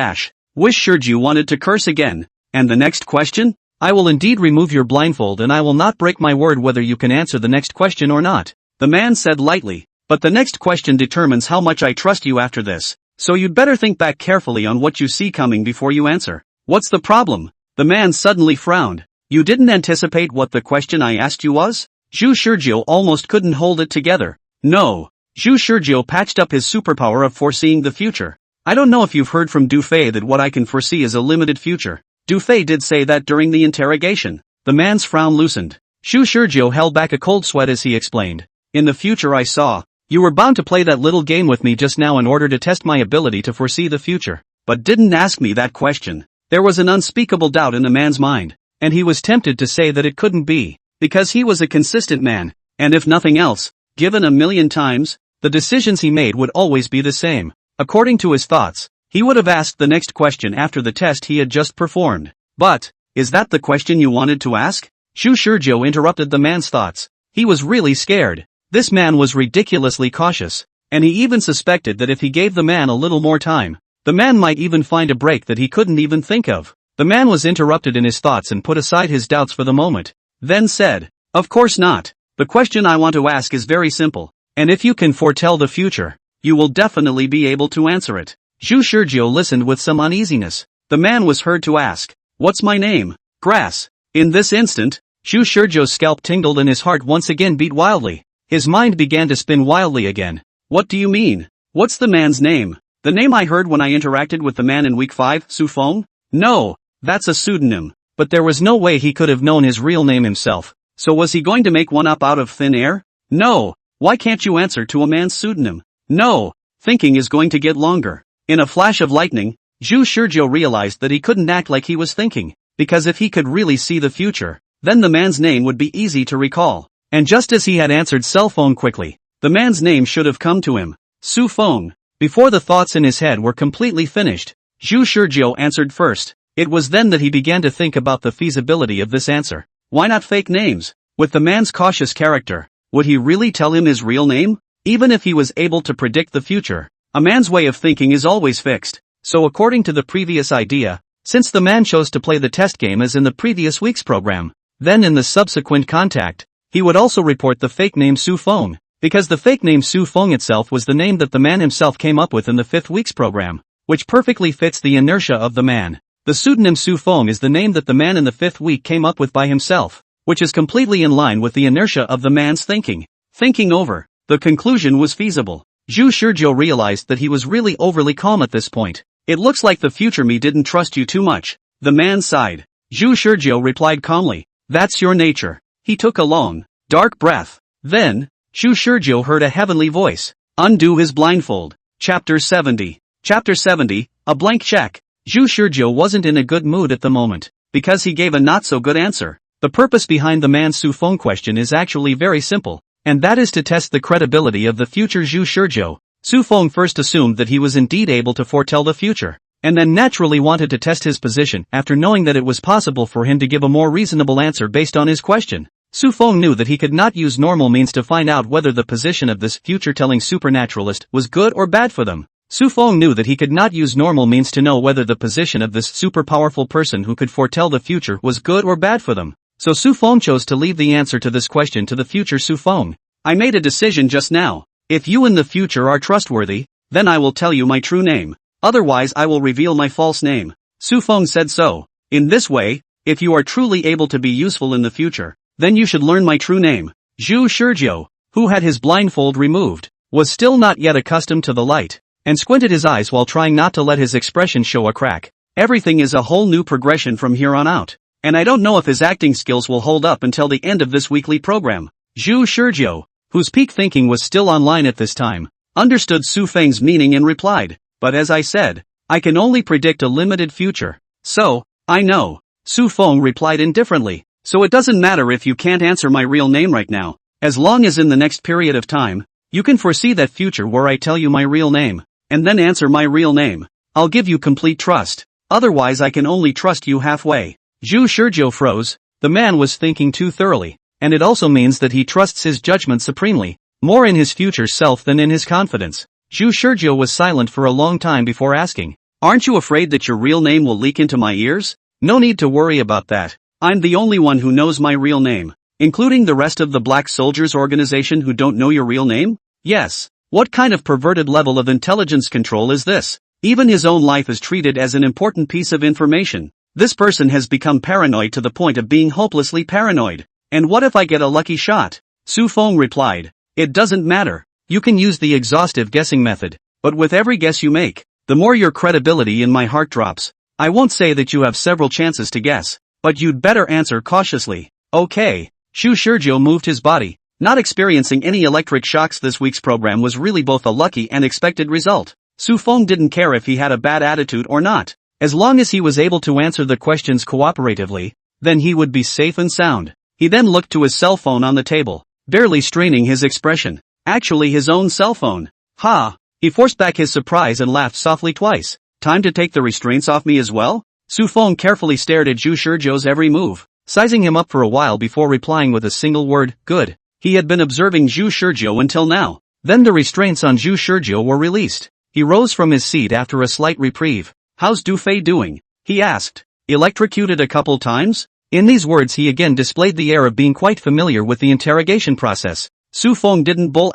Wish Shizhou wanted to curse again. And the next question? I will indeed remove your blindfold and I will not break my word whether you can answer the next question or not. The man said lightly, but the next question determines how much I trust you after this. So you'd better think back carefully on what you see coming before you answer. What's the problem? The man suddenly frowned. You didn't anticipate what the question I asked you was? Zhu Shizhou almost couldn't hold it together. No. Zhu Shizhou patched up his superpower of foreseeing the future. I don't know if you've heard from Du Fei that what I can foresee is a limited future. Du Fei did say that during the interrogation. The man's frown loosened. Zhu Shizhou held back a cold sweat as he explained. In the future I saw. You were bound to play that little game with me just now in order to test my ability to foresee the future. But didn't ask me that question. There was an unspeakable doubt in the man's mind, and he was tempted to say that it couldn't be, because he was a consistent man, and if nothing else, given a million times, the decisions he made would always be the same. According to his thoughts, he would have asked the next question after the test he had just performed. But, is that the question you wanted to ask? Zhu Shizhou interrupted the man's thoughts. He was really scared. This man was ridiculously cautious, and he even suspected that if he gave the man a little more time, the man might even find a break that he couldn't even think of. The man was interrupted in his thoughts and put aside his doubts for the moment, then said, Of course not. The question I want to ask is very simple, and if you can foretell the future, you will definitely be able to answer it. Zhu Shizhou listened with some uneasiness. The man was heard to ask, What's my name? Grass. In this instant, Zhu Shizhou's scalp tingled and his heart once again beat wildly. His mind began to spin wildly again. What do you mean? What's the man's name? The name I heard when I interacted with the man in week 5, Su Feng? No, that's a pseudonym. But there was no way he could have known his real name himself. So was he going to make one up out of thin air? No. Why can't you answer to a man's pseudonym? No. Thinking is going to get longer. In a flash of lightning, Zhu Shizhou realized that he couldn't act like he was thinking, because if he could really see the future, then the man's name would be easy to recall. And just as he had answered cell phone quickly, the man's name should have come to him. Su Feng. Before the thoughts in his head were completely finished, Zhu Shizhou answered first. It was then that he began to think about the feasibility of this answer. Why not fake names? With the man's cautious character, would he really tell him his real name? Even if he was able to predict the future, a man's way of thinking is always fixed. So according to the previous idea, since the man chose to play the test game as in the previous week's program, then in the subsequent contact, he would also report the fake name Su Feng, because the fake name Su Feng itself was the name that the man himself came up with in the 5th week's program, which perfectly fits the inertia of the man. The pseudonym Su Feng is the name that the man in the 5th week came up with by himself, which is completely in line with the inertia of the man's thinking. Thinking over, the conclusion was feasible. Zhu Shizhou realized that he was really overly calm at this point. It looks like the future me didn't trust you too much. The man sighed. Zhu Shizhou replied calmly, That's your nature. He took a long, dark breath. Then, Zhu Shizhou heard a heavenly voice. Undo his blindfold. Chapter 70. Chapter 70, a blank check. Zhu Shizhou wasn't in a good mood at the moment, because he gave a not-so-good answer. The purpose behind the man's Su Feng question is actually very simple, and that is to test the credibility of the future Zhu Shizhou. Su Feng first assumed that he was indeed able to foretell the future, and then naturally wanted to test his position after knowing that it was possible for him to give a more reasonable answer based on his question. Su Feng knew that he could not use normal means to find out whether the position of this future-telling supernaturalist was good or bad for them. Su Feng knew that he could not use normal means to know whether the position of this super-powerful person who could foretell the future was good or bad for them. So Su Feng chose to leave the answer to this question to the future Su Feng. I made a decision just now. If you in the future are trustworthy, then I will tell you my true name. Otherwise I will reveal my false name. Su Feng said so. In this way, if you are truly able to be useful in the future, then you should learn my true name. Zhu Shizhou, who had his blindfold removed, was still not yet accustomed to the light, and squinted his eyes while trying not to let his expression show a crack. Everything is a whole new progression from here on out, and I don't know if his acting skills will hold up until the end of this weekly program. Zhu Shizhou, whose peak thinking was still online at this time, understood Su Feng's meaning and replied, but as I said, I can only predict a limited future. So, I know. Su Feng replied indifferently, so it doesn't matter if you can't answer my real name right now, as long as in the next period of time, you can foresee that future where I tell you my real name, and then answer my real name. I'll give you complete trust, otherwise I can only trust you halfway. Zhu Shizhou froze. The man was thinking too thoroughly, and it also means that he trusts his judgment supremely, more in his future self than in his confidence. Zhu Shizhou was silent for a long time before asking, aren't you afraid that your real name will leak into my ears? No need to worry about that. I'm the only one who knows my real name, including the rest of the Black Soldiers organization who don't know your real name? Yes. What kind of perverted level of intelligence control is this? Even his own life is treated as an important piece of information. This person has become paranoid to the point of being hopelessly paranoid. And what if I get a lucky shot? Su Feng replied, it doesn't matter. You can use the exhaustive guessing method, but with every guess you make, the more your credibility in my heart drops. I won't say that you have several chances to guess, but you'd better answer cautiously. Okay. Zhu Shizhou moved his body. Not experiencing any electric shocks this week's program was really both a lucky and expected result. Su Feng didn't care if he had a bad attitude or not. As long as he was able to answer the questions cooperatively, then he would be safe and sound. He then looked to his cell phone on the table, barely straining his expression. Actually his own cell phone. Ha! He forced back his surprise and laughed softly twice. Time to take the restraints off me as well? Su Feng carefully stared at Zhu Shizhou's every move, sizing him up for a while before replying with a single word, good. He had been observing Zhu Shizhou until now. Then the restraints on Zhu Shizhou were released. He rose from his seat after a slight reprieve. How's Du Fei doing? He asked. Electrocuted a couple times? In these words he again displayed the air of being quite familiar with the interrogation process. Su Feng didn't bull *******.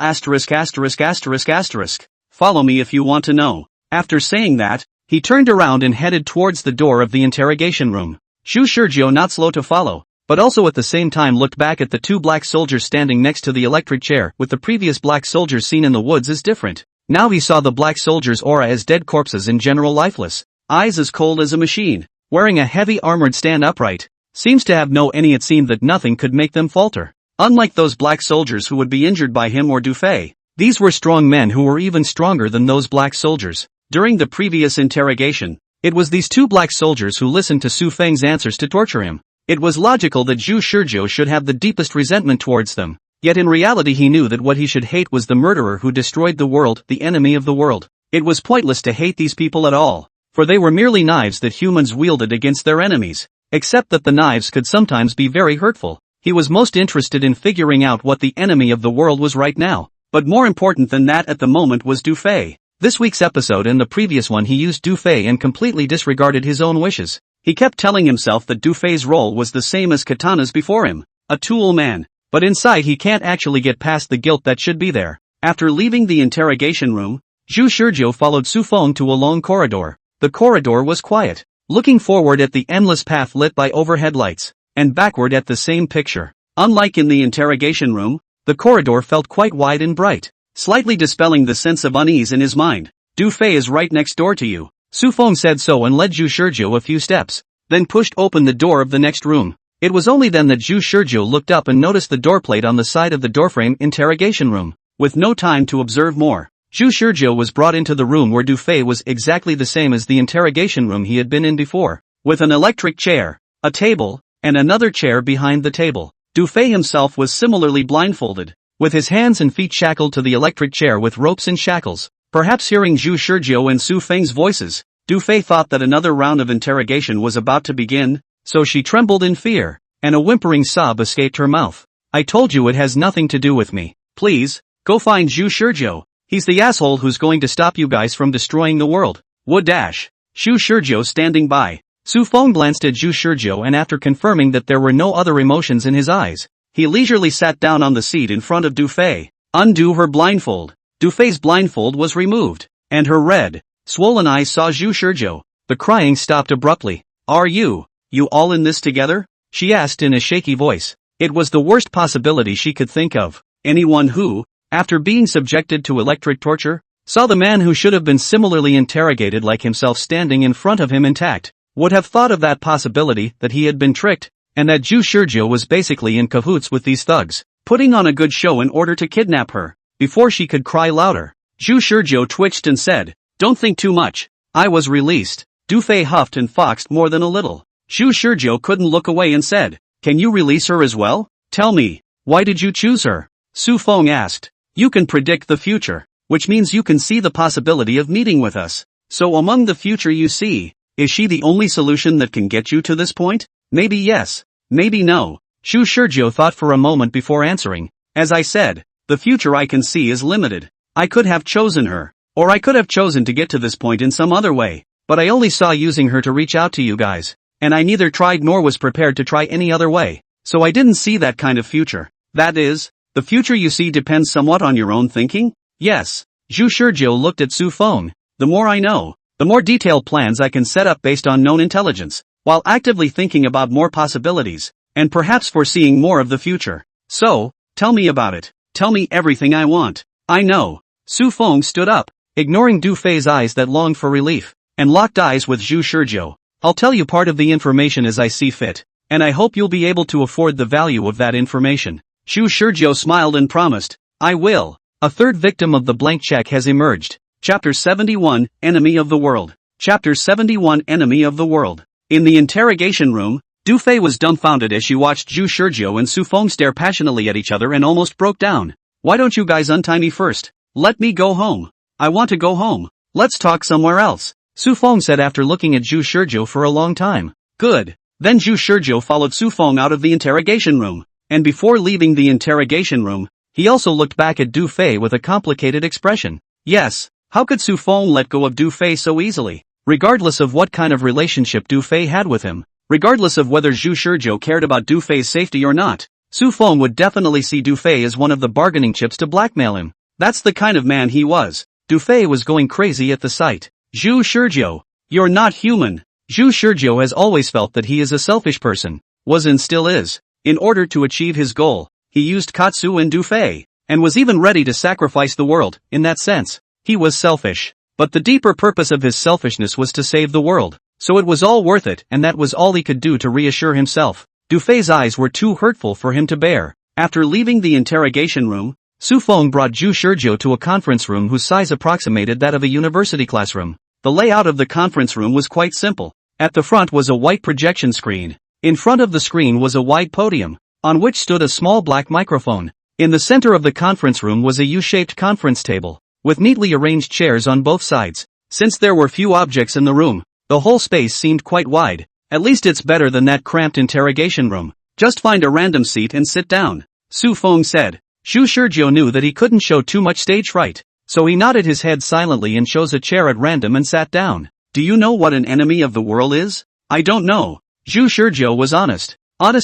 Follow me if you want to know. After saying that, he turned around and headed towards the door of the interrogation room. Zhu Shizhou not slow to follow, but also at the same time looked back at the two black soldiers standing next to the electric chair. With the previous black soldiers seen in the woods is different. Now he saw the black soldiers' aura as dead corpses in general, lifeless, eyes as cold as a machine, wearing a heavy armored stand upright. Seems to have no any. It seemed that nothing could make them falter. Unlike those black soldiers who would be injured by him or Du Fei, these were strong men who were even stronger than those black soldiers. During the previous interrogation, it was these two black soldiers who listened to Su Feng's answers to torture him. It was logical that Zhu Shizhou should have the deepest resentment towards them, yet in reality he knew that what he should hate was the murderer who destroyed the world, the enemy of the world. It was pointless to hate these people at all, for they were merely knives that humans wielded against their enemies, except that the knives could sometimes be very hurtful. He was most interested in figuring out what the enemy of the world was right now, but more important than that at the moment was Du Fei. This week's episode and the previous one he used Du Fei and completely disregarded his own wishes. He kept telling himself that Du Fei's role was the same as Katana's before him, a tool man, but inside he can't actually get past the guilt that should be there. After leaving the interrogation room, Zhu Shizhou followed Su Feng to a long corridor. The corridor was quiet, looking forward at the endless path lit by overhead lights, and backward at the same picture. Unlike in the interrogation room, the corridor felt quite wide and bright, slightly dispelling the sense of unease in his mind. Du Fei is right next door to you. Su Feng said so and led Zhu Shizhou a few steps, then pushed open the door of the next room. It was only then that Zhu Shizhou looked up and noticed the doorplate on the side of the doorframe. Interrogation room. With no time to observe more, Zhu Shizhou was brought into the room where Du Fei was exactly the same as the interrogation room he had been in before, with an electric chair, a table, and another chair behind the table. Du Fei himself was similarly blindfolded, with his hands and feet shackled to the electric chair with ropes and shackles. Perhaps hearing Zhu Shizhou and Su Feng's voices, Du Fei thought that another round of interrogation was about to begin, so she trembled in fear, and a whimpering sob escaped her mouth. I told you it has nothing to do with me. Please, go find Zhu Shizhou. He's the asshole who's going to stop you guys from destroying the world. Would dash. Zhu Shizhou standing by. Su Feng glanced at Zhu Shizhou and after confirming that there were no other emotions in his eyes, he leisurely sat down on the seat in front of Du Fei. Undo her blindfold. Du Fei's blindfold was removed, and her red, swollen eyes saw Zhu Shizhou. The crying stopped abruptly. Are you all in this together? She asked in a shaky voice. It was the worst possibility she could think of. Anyone who, after being subjected to electric torture, saw the man who should have been similarly interrogated like himself standing in front of him intact, would have thought of that possibility that he had been tricked, and that Zhu Shizhou was basically in cahoots with these thugs, putting on a good show in order to kidnap her. Before she could cry louder, Zhu Shizhou twitched and said, "Don't think too much. I was released." Du Fei huffed and foxed more than a little. Zhu Shizhou couldn't look away and said, "Can you release her as well? Tell me, why did you choose her?" Su Feng asked. "You can predict the future, which means you can see the possibility of meeting with us. So among the future you see, is she the only solution that can get you to this point? Maybe yes, maybe no." Zhu Shizhou thought for a moment before answering. "As I said, the future I can see is limited. I could have chosen her, or I could have chosen to get to this point in some other way, but I only saw using her to reach out to you guys, and I neither tried nor was prepared to try any other way, so I didn't see that kind of future." "That is, the future you see depends somewhat on your own thinking?" "Yes." Zhu Shizhou looked at Su Feng. "The more I know, the more detailed plans I can set up based on known intelligence, while actively thinking about more possibilities, and perhaps foreseeing more of the future. So, tell me about it. Tell me everything I want. I know." Su Feng stood up, ignoring Du Fei's eyes that longed for relief, and locked eyes with Zhu Shizhou. "I'll tell you part of the information as I see fit, and I hope you'll be able to afford the value of that information." Zhu Shizhou smiled and promised, "I will." A third victim of the blank check has emerged. Chapter 71, Enemy of the World. Chapter 71, Enemy of the World. In the interrogation room, Du Fei was dumbfounded as she watched Zhu Shizhou and Su Feng stare passionately at each other and almost broke down. "Why don't you guys untie me first? Let me go home. I want to go home. Let's talk somewhere else," Su Feng said after looking at Zhu Shizhou for a long time. "Good." Then Zhu Shizhou followed Su Feng out of the interrogation room, and before leaving the interrogation room, he also looked back at Du Fei with a complicated expression. Yes, how could Su Feng let go of Du Fei so easily? Regardless of what kind of relationship Du Fei had with him, regardless of whether Zhu Shizhou cared about Du Fei's safety or not, Su Feng would definitely see Du Fei as one of the bargaining chips to blackmail him. That's the kind of man he was. Du Fei was going crazy at the sight. "Zhu Shizhou, you're not human." Zhu Shizhou has always felt that he is a selfish person, was and still is. In order to achieve his goal, he used Katsu and Du Fei, and was even ready to sacrifice the world. In that sense, he was selfish. But the deeper purpose of his selfishness was to save the world, so it was all worth it, and that was all he could do to reassure himself. Du Fei's eyes were too hurtful for him to bear. After leaving the interrogation room, Su Feng brought Zhu Shizhou to a conference room whose size approximated that of a university classroom. The layout of the conference room was quite simple. At the front was a white projection screen. In front of the screen was a wide podium, on which stood a small black microphone. In the center of the conference room was a U-shaped conference table, with neatly arranged chairs on both sides. Since there were few objects in the room, the whole space seemed quite wide. "At least it's better than that cramped interrogation room. Just find a random seat and sit down," Su Feng said. Zhu Shizhou knew that he couldn't show too much stage fright, so he nodded his head silently and chose a chair at random and sat down. "Do you know what an enemy of the world is?" "I don't know." Zhu Shizhou was honest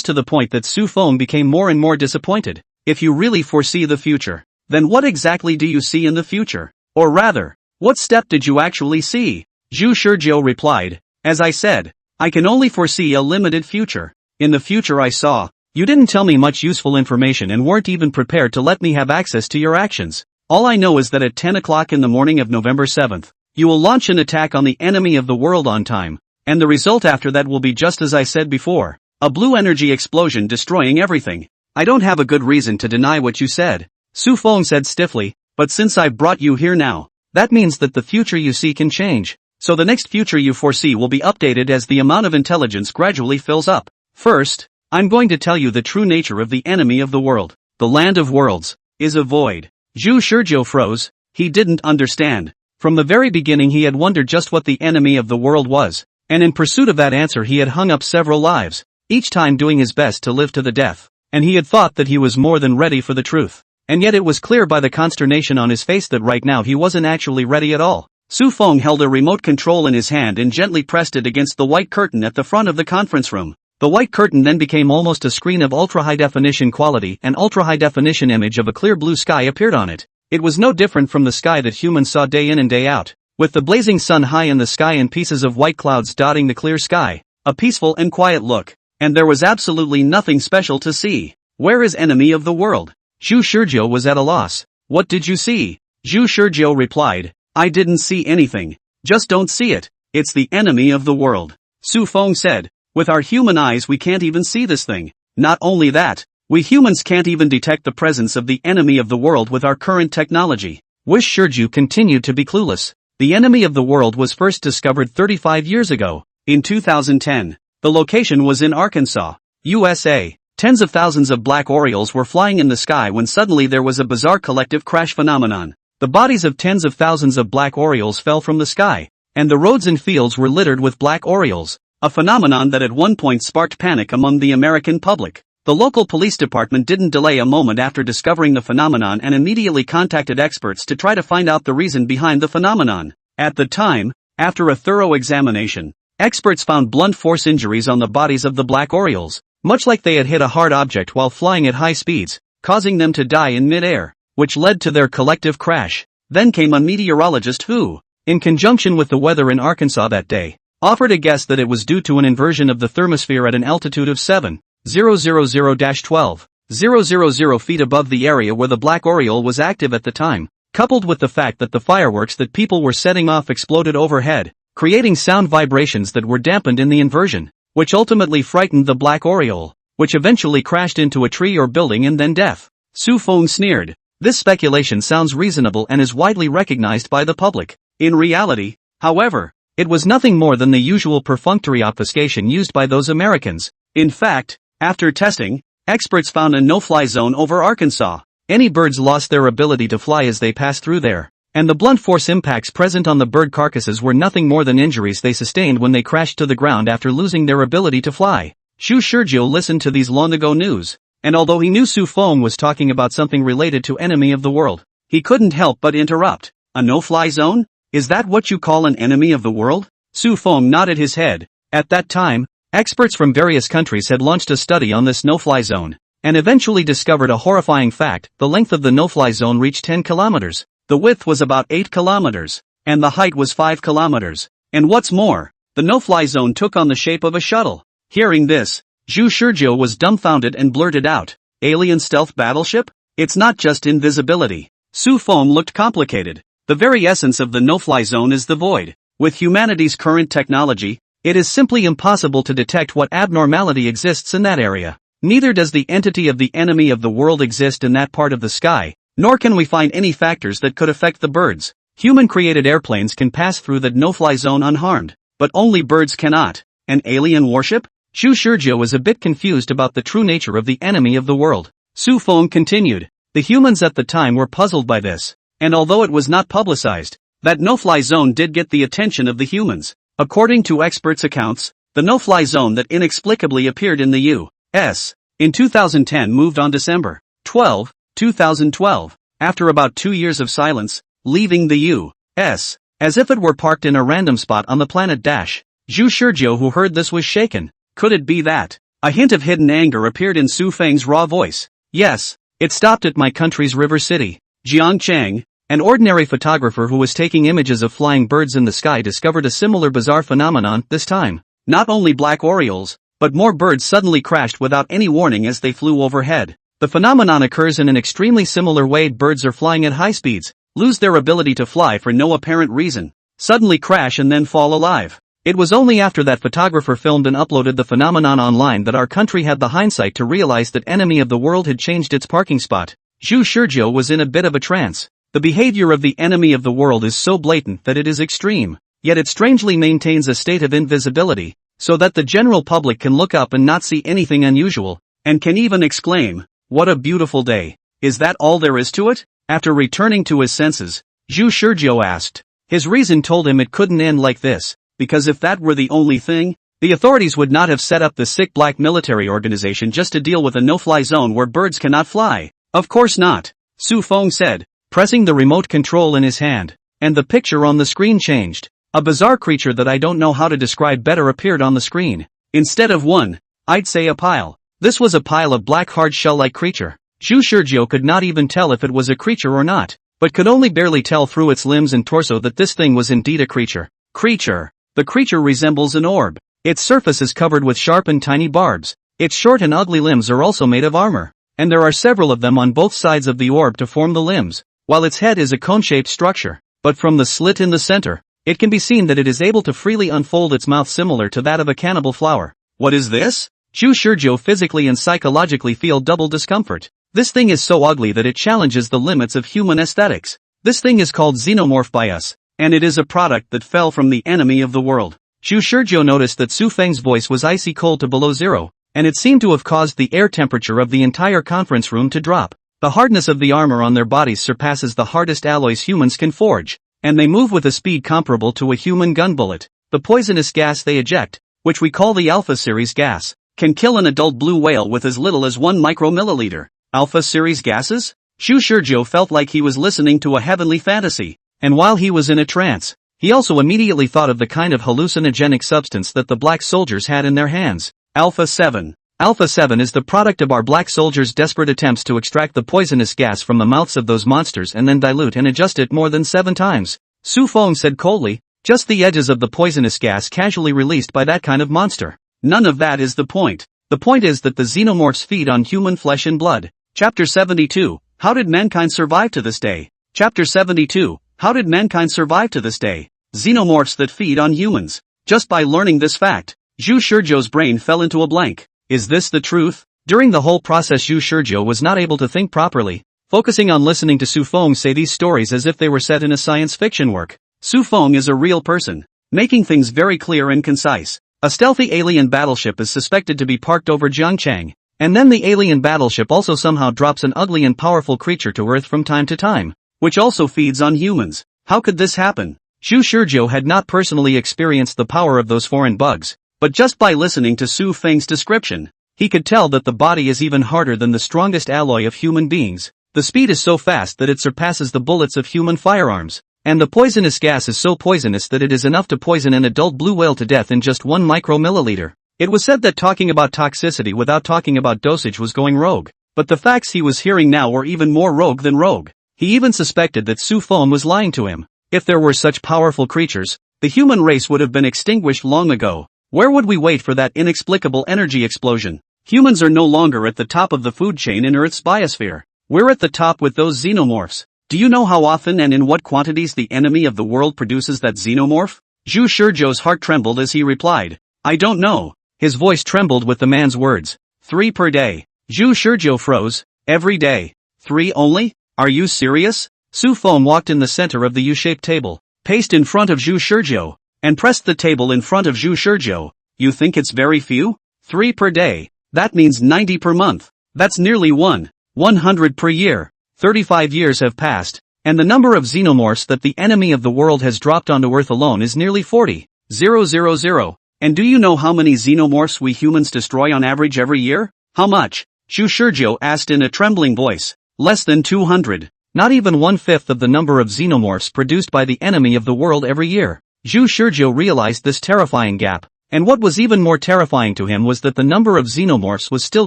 to the point that Su Feng became more and more disappointed. "If you really foresee the future, then what exactly do you see in the future? Or rather, what step did you actually see?" Zhu Shizhou replied, "As I said, I can only foresee a limited future. In the future I saw, you didn't tell me much useful information and weren't even prepared to let me have access to your actions. All I know is that at 10 o'clock in the morning of November 7th, you will launch an attack on the enemy of the world on time, and the result after that will be just as I said before, a blue energy explosion destroying everything. I don't have a good reason to deny what you said," Su Feng said stiffly, "but since I've brought you here now, that means that the future you see can change. So the next future you foresee will be updated as the amount of intelligence gradually fills up. First, I'm going to tell you the true nature of the enemy of the world. The land of worlds is a void." Zhu Shizhou froze. He didn't understand. From the very beginning he had wondered just what the enemy of the world was, and in pursuit of that answer he had hung up several lives, each time doing his best to live to the death, and he had thought that he was more than ready for the truth. And yet it was clear by the consternation on his face that right now he wasn't actually ready at all. Su Feng held a remote control in his hand and gently pressed it against the white curtain at the front of the conference room. The white curtain then became almost a screen of ultra-high-definition quality. An ultra-high-definition image of a clear blue sky appeared on it. It was no different from the sky that humans saw day in and day out, with the blazing sun high in the sky and pieces of white clouds dotting the clear sky. A peaceful and quiet look. And there was absolutely nothing special to see. Where is enemy of the world? Zhu Shizhou was at a loss. What did you see? Zhu Shizhou replied, I didn't see anything. Just don't see it. It's the enemy of the world. Su Feng said, with our human eyes we can't even see this thing. Not only that, we humans can't even detect the presence of the enemy of the world with our current technology. Wish Shizhou continued to be clueless. The enemy of the world was first discovered 35 years ago, in 2010. The location was in Arkansas, USA. Tens of thousands of black orioles were flying in the sky when suddenly there was a bizarre collective crash phenomenon. The bodies of tens of thousands of black orioles fell from the sky, and the roads and fields were littered with black orioles, a phenomenon that at one point sparked panic among the American public. The local police department didn't delay a moment after discovering the phenomenon and immediately contacted experts to try to find out the reason behind the phenomenon. At the time, after a thorough examination, experts found blunt force injuries on the bodies of the black orioles, much like they had hit a hard object while flying at high speeds, causing them to die in mid-air, which led to their collective crash. Then came a meteorologist who, in conjunction with the weather in Arkansas that day, offered a guess that it was due to an inversion of the thermosphere at an altitude of 7,000-12,000 feet above the area where the black oriole was active at the time, coupled with the fact that the fireworks that people were setting off exploded overhead, creating sound vibrations that were dampened in the inversion, which ultimately frightened the black oriole, which eventually crashed into a tree or building and then death. Su Feng sneered. This speculation sounds reasonable and is widely recognized by the public. In reality, however, it was nothing more than the usual perfunctory obfuscation used by those Americans. In fact, after testing, experts found a no-fly zone over Arkansas. Any birds lost their ability to fly as they passed through there, and the blunt force impacts present on the bird carcasses were nothing more than injuries they sustained when they crashed to the ground after losing their ability to fly. Zhu Shizhou listened to these long-ago news, and although he knew Su Feng was talking about something related to enemy of the world, he couldn't help but interrupt. A no-fly zone? Is that what you call an enemy of the world? Su Feng nodded his head. At that time, experts from various countries had launched a study on this no-fly zone, and eventually discovered a horrifying fact. The length of the no-fly zone reached 10 kilometers, the width was about 8 kilometers, and the height was 5 kilometers. And what's more, the no-fly zone took on the shape of a shuttle. Hearing this, Zhu Shizhou was dumbfounded and blurted out, alien stealth battleship? It's not just invisibility. Su Feng looked complicated. The very essence of the no-fly zone is the void. With humanity's current technology, it is simply impossible to detect what abnormality exists in that area. Neither does the entity of the enemy of the world exist in that part of the sky, nor can we find any factors that could affect the birds. Human-created airplanes can pass through the no-fly zone unharmed, but only birds cannot. An alien warship? Zhu Shizhou was a bit confused about the true nature of the enemy of the world. Su Feng continued. The humans at the time were puzzled by this, and although it was not publicized, that no-fly zone did get the attention of the humans. According to experts' accounts, the no-fly zone that inexplicably appeared in the U.S. in 2010 moved on December 12, 2012, after about 2 years of silence, leaving the U.S. as if it were parked in a random spot on the planet. Zhu Shizhou, who heard this, was shaken. Could it be that? A hint of hidden anger appeared in Su Feng's raw voice. Yes, it stopped at my country's river city. Jiang Cheng, an ordinary photographer who was taking images of flying birds in the sky, discovered a similar bizarre phenomenon. This time, not only black orioles, but more birds suddenly crashed without any warning as they flew overhead. The phenomenon occurs in an extremely similar way. Birds are flying at high speeds, lose their ability to fly for no apparent reason, suddenly crash and then fall alive. It was only after that photographer filmed and uploaded the phenomenon online that our country had the hindsight to realize that enemy of the world had changed its parking spot. Zhu Shizhou was in a bit of a trance. The behavior of the enemy of the world is so blatant that it is extreme, yet it strangely maintains a state of invisibility, so that the general public can look up and not see anything unusual, and can even exclaim, "What a beautiful day." Is that all there is to it? After returning to his senses, Zhu Shizhou asked. His reason told him it couldn't end like this, because if that were the only thing, the authorities would not have set up the sick black military organization just to deal with a no-fly zone where birds cannot fly. Of course not, Su Feng said, pressing the remote control in his hand, and the picture on the screen changed. A bizarre creature that I don't know how to describe better appeared on the screen. Instead of one, I'd say a pile. This was a pile of black hard shell-like creature. Zhu Shizhou could not even tell if it was a creature or not. but could only barely tell through its limbs and torso that this thing was indeed a creature. The creature resembles an orb. Its surface is covered with sharp and tiny barbs. Its short and ugly limbs are also made of armor, and there are several of them on both sides of the orb to form the limbs, while its head is a cone-shaped structure. But from the slit in the center, it can be seen that it is able to freely unfold its mouth similar to that of a cannibal flower. What is this? Zhu Shizhou physically and psychologically feel double discomfort. This thing is so ugly that it challenges the limits of human aesthetics. This thing is called xenomorph by us, and it is a product that fell from the enemy of the world. Zhu Shizhou noticed that Su Feng's voice was icy cold to below zero, and it seemed to have caused the air temperature of the entire conference room to drop. The hardness of the armor on their bodies surpasses the hardest alloys humans can forge, and they move with a speed comparable to a human gun bullet. The poisonous gas they eject, which we call the Alpha Series gas, can kill an adult blue whale with as little as 1 micromilliliter. Alpha Series gases? Zhu Shizhou felt like he was listening to a heavenly fantasy, and while he was in a trance, he also immediately thought of the kind of hallucinogenic substance that the black soldiers had in their hands. Alpha 7. Alpha 7 is the product of our black soldiers' desperate attempts to extract the poisonous gas from the mouths of those monsters and then dilute and adjust it more than 7 times. Su Feng said coldly, just the edges of the poisonous gas casually released by that kind of monster. None of that is the point. The point is that the xenomorphs feed on human flesh and blood. Chapter 72. How did mankind survive to this day? Chapter 72. How did mankind survive to this day? Xenomorphs that feed on humans. Just by learning this fact, Zhu Shizhou's brain fell into a blank. Is this the truth? During the whole process Zhu Shizhou was not able to think properly, focusing on listening to Su Feng say these stories as if they were set in a science fiction work. Su Feng is a real person, making things very clear and concise. A stealthy alien battleship is suspected to be parked over Jiangchang, and then the alien battleship also somehow drops an ugly and powerful creature to Earth from time to time, which also feeds on humans. How could this happen? Zhu Shizhou had not personally experienced the power of those foreign bugs, but just by listening to Su Feng's description, he could tell that the body is even harder than the strongest alloy of human beings. The speed is so fast that it surpasses the bullets of human firearms, and the poisonous gas is so poisonous that it is enough to poison an adult blue whale to death in just 1 micromilliliter. It was said that talking about toxicity without talking about dosage was going rogue, but the facts he was hearing now were even more rogue than rogue. He even suspected that Su Feng was lying to him. If there were such powerful creatures, the human race would have been extinguished long ago. Where would we wait for that inexplicable energy explosion? Humans are no longer at the top of the food chain in Earth's biosphere. We're at the top with those xenomorphs. Do you know how often and in what quantities the enemy of the world produces that xenomorph? Zhu Shizhou's heart trembled as he replied, I don't know. His voice trembled with the man's words. 3 per day. Zhu Shizhou froze. Every day. 3 only? Are you serious? Su Feng walked in the center of the U-shaped table, paced in front of Zhu Shizhou, and pressed the table in front of Zhu Shizhou. You think it's very few? 3 per day. That means 90 per month. That's nearly 100 per year. 35 years have passed, and the number of xenomorphs that the enemy of the world has dropped onto Earth alone is nearly 40,000. And do you know how many xenomorphs we humans destroy on average every year? How much? Zhu Shizhou asked in a trembling voice. Less than 200. Not even 1/5 of the number of xenomorphs produced by the enemy of the world every year. Zhu Shizhou realized this terrifying gap, and what was even more terrifying to him was that the number of xenomorphs was still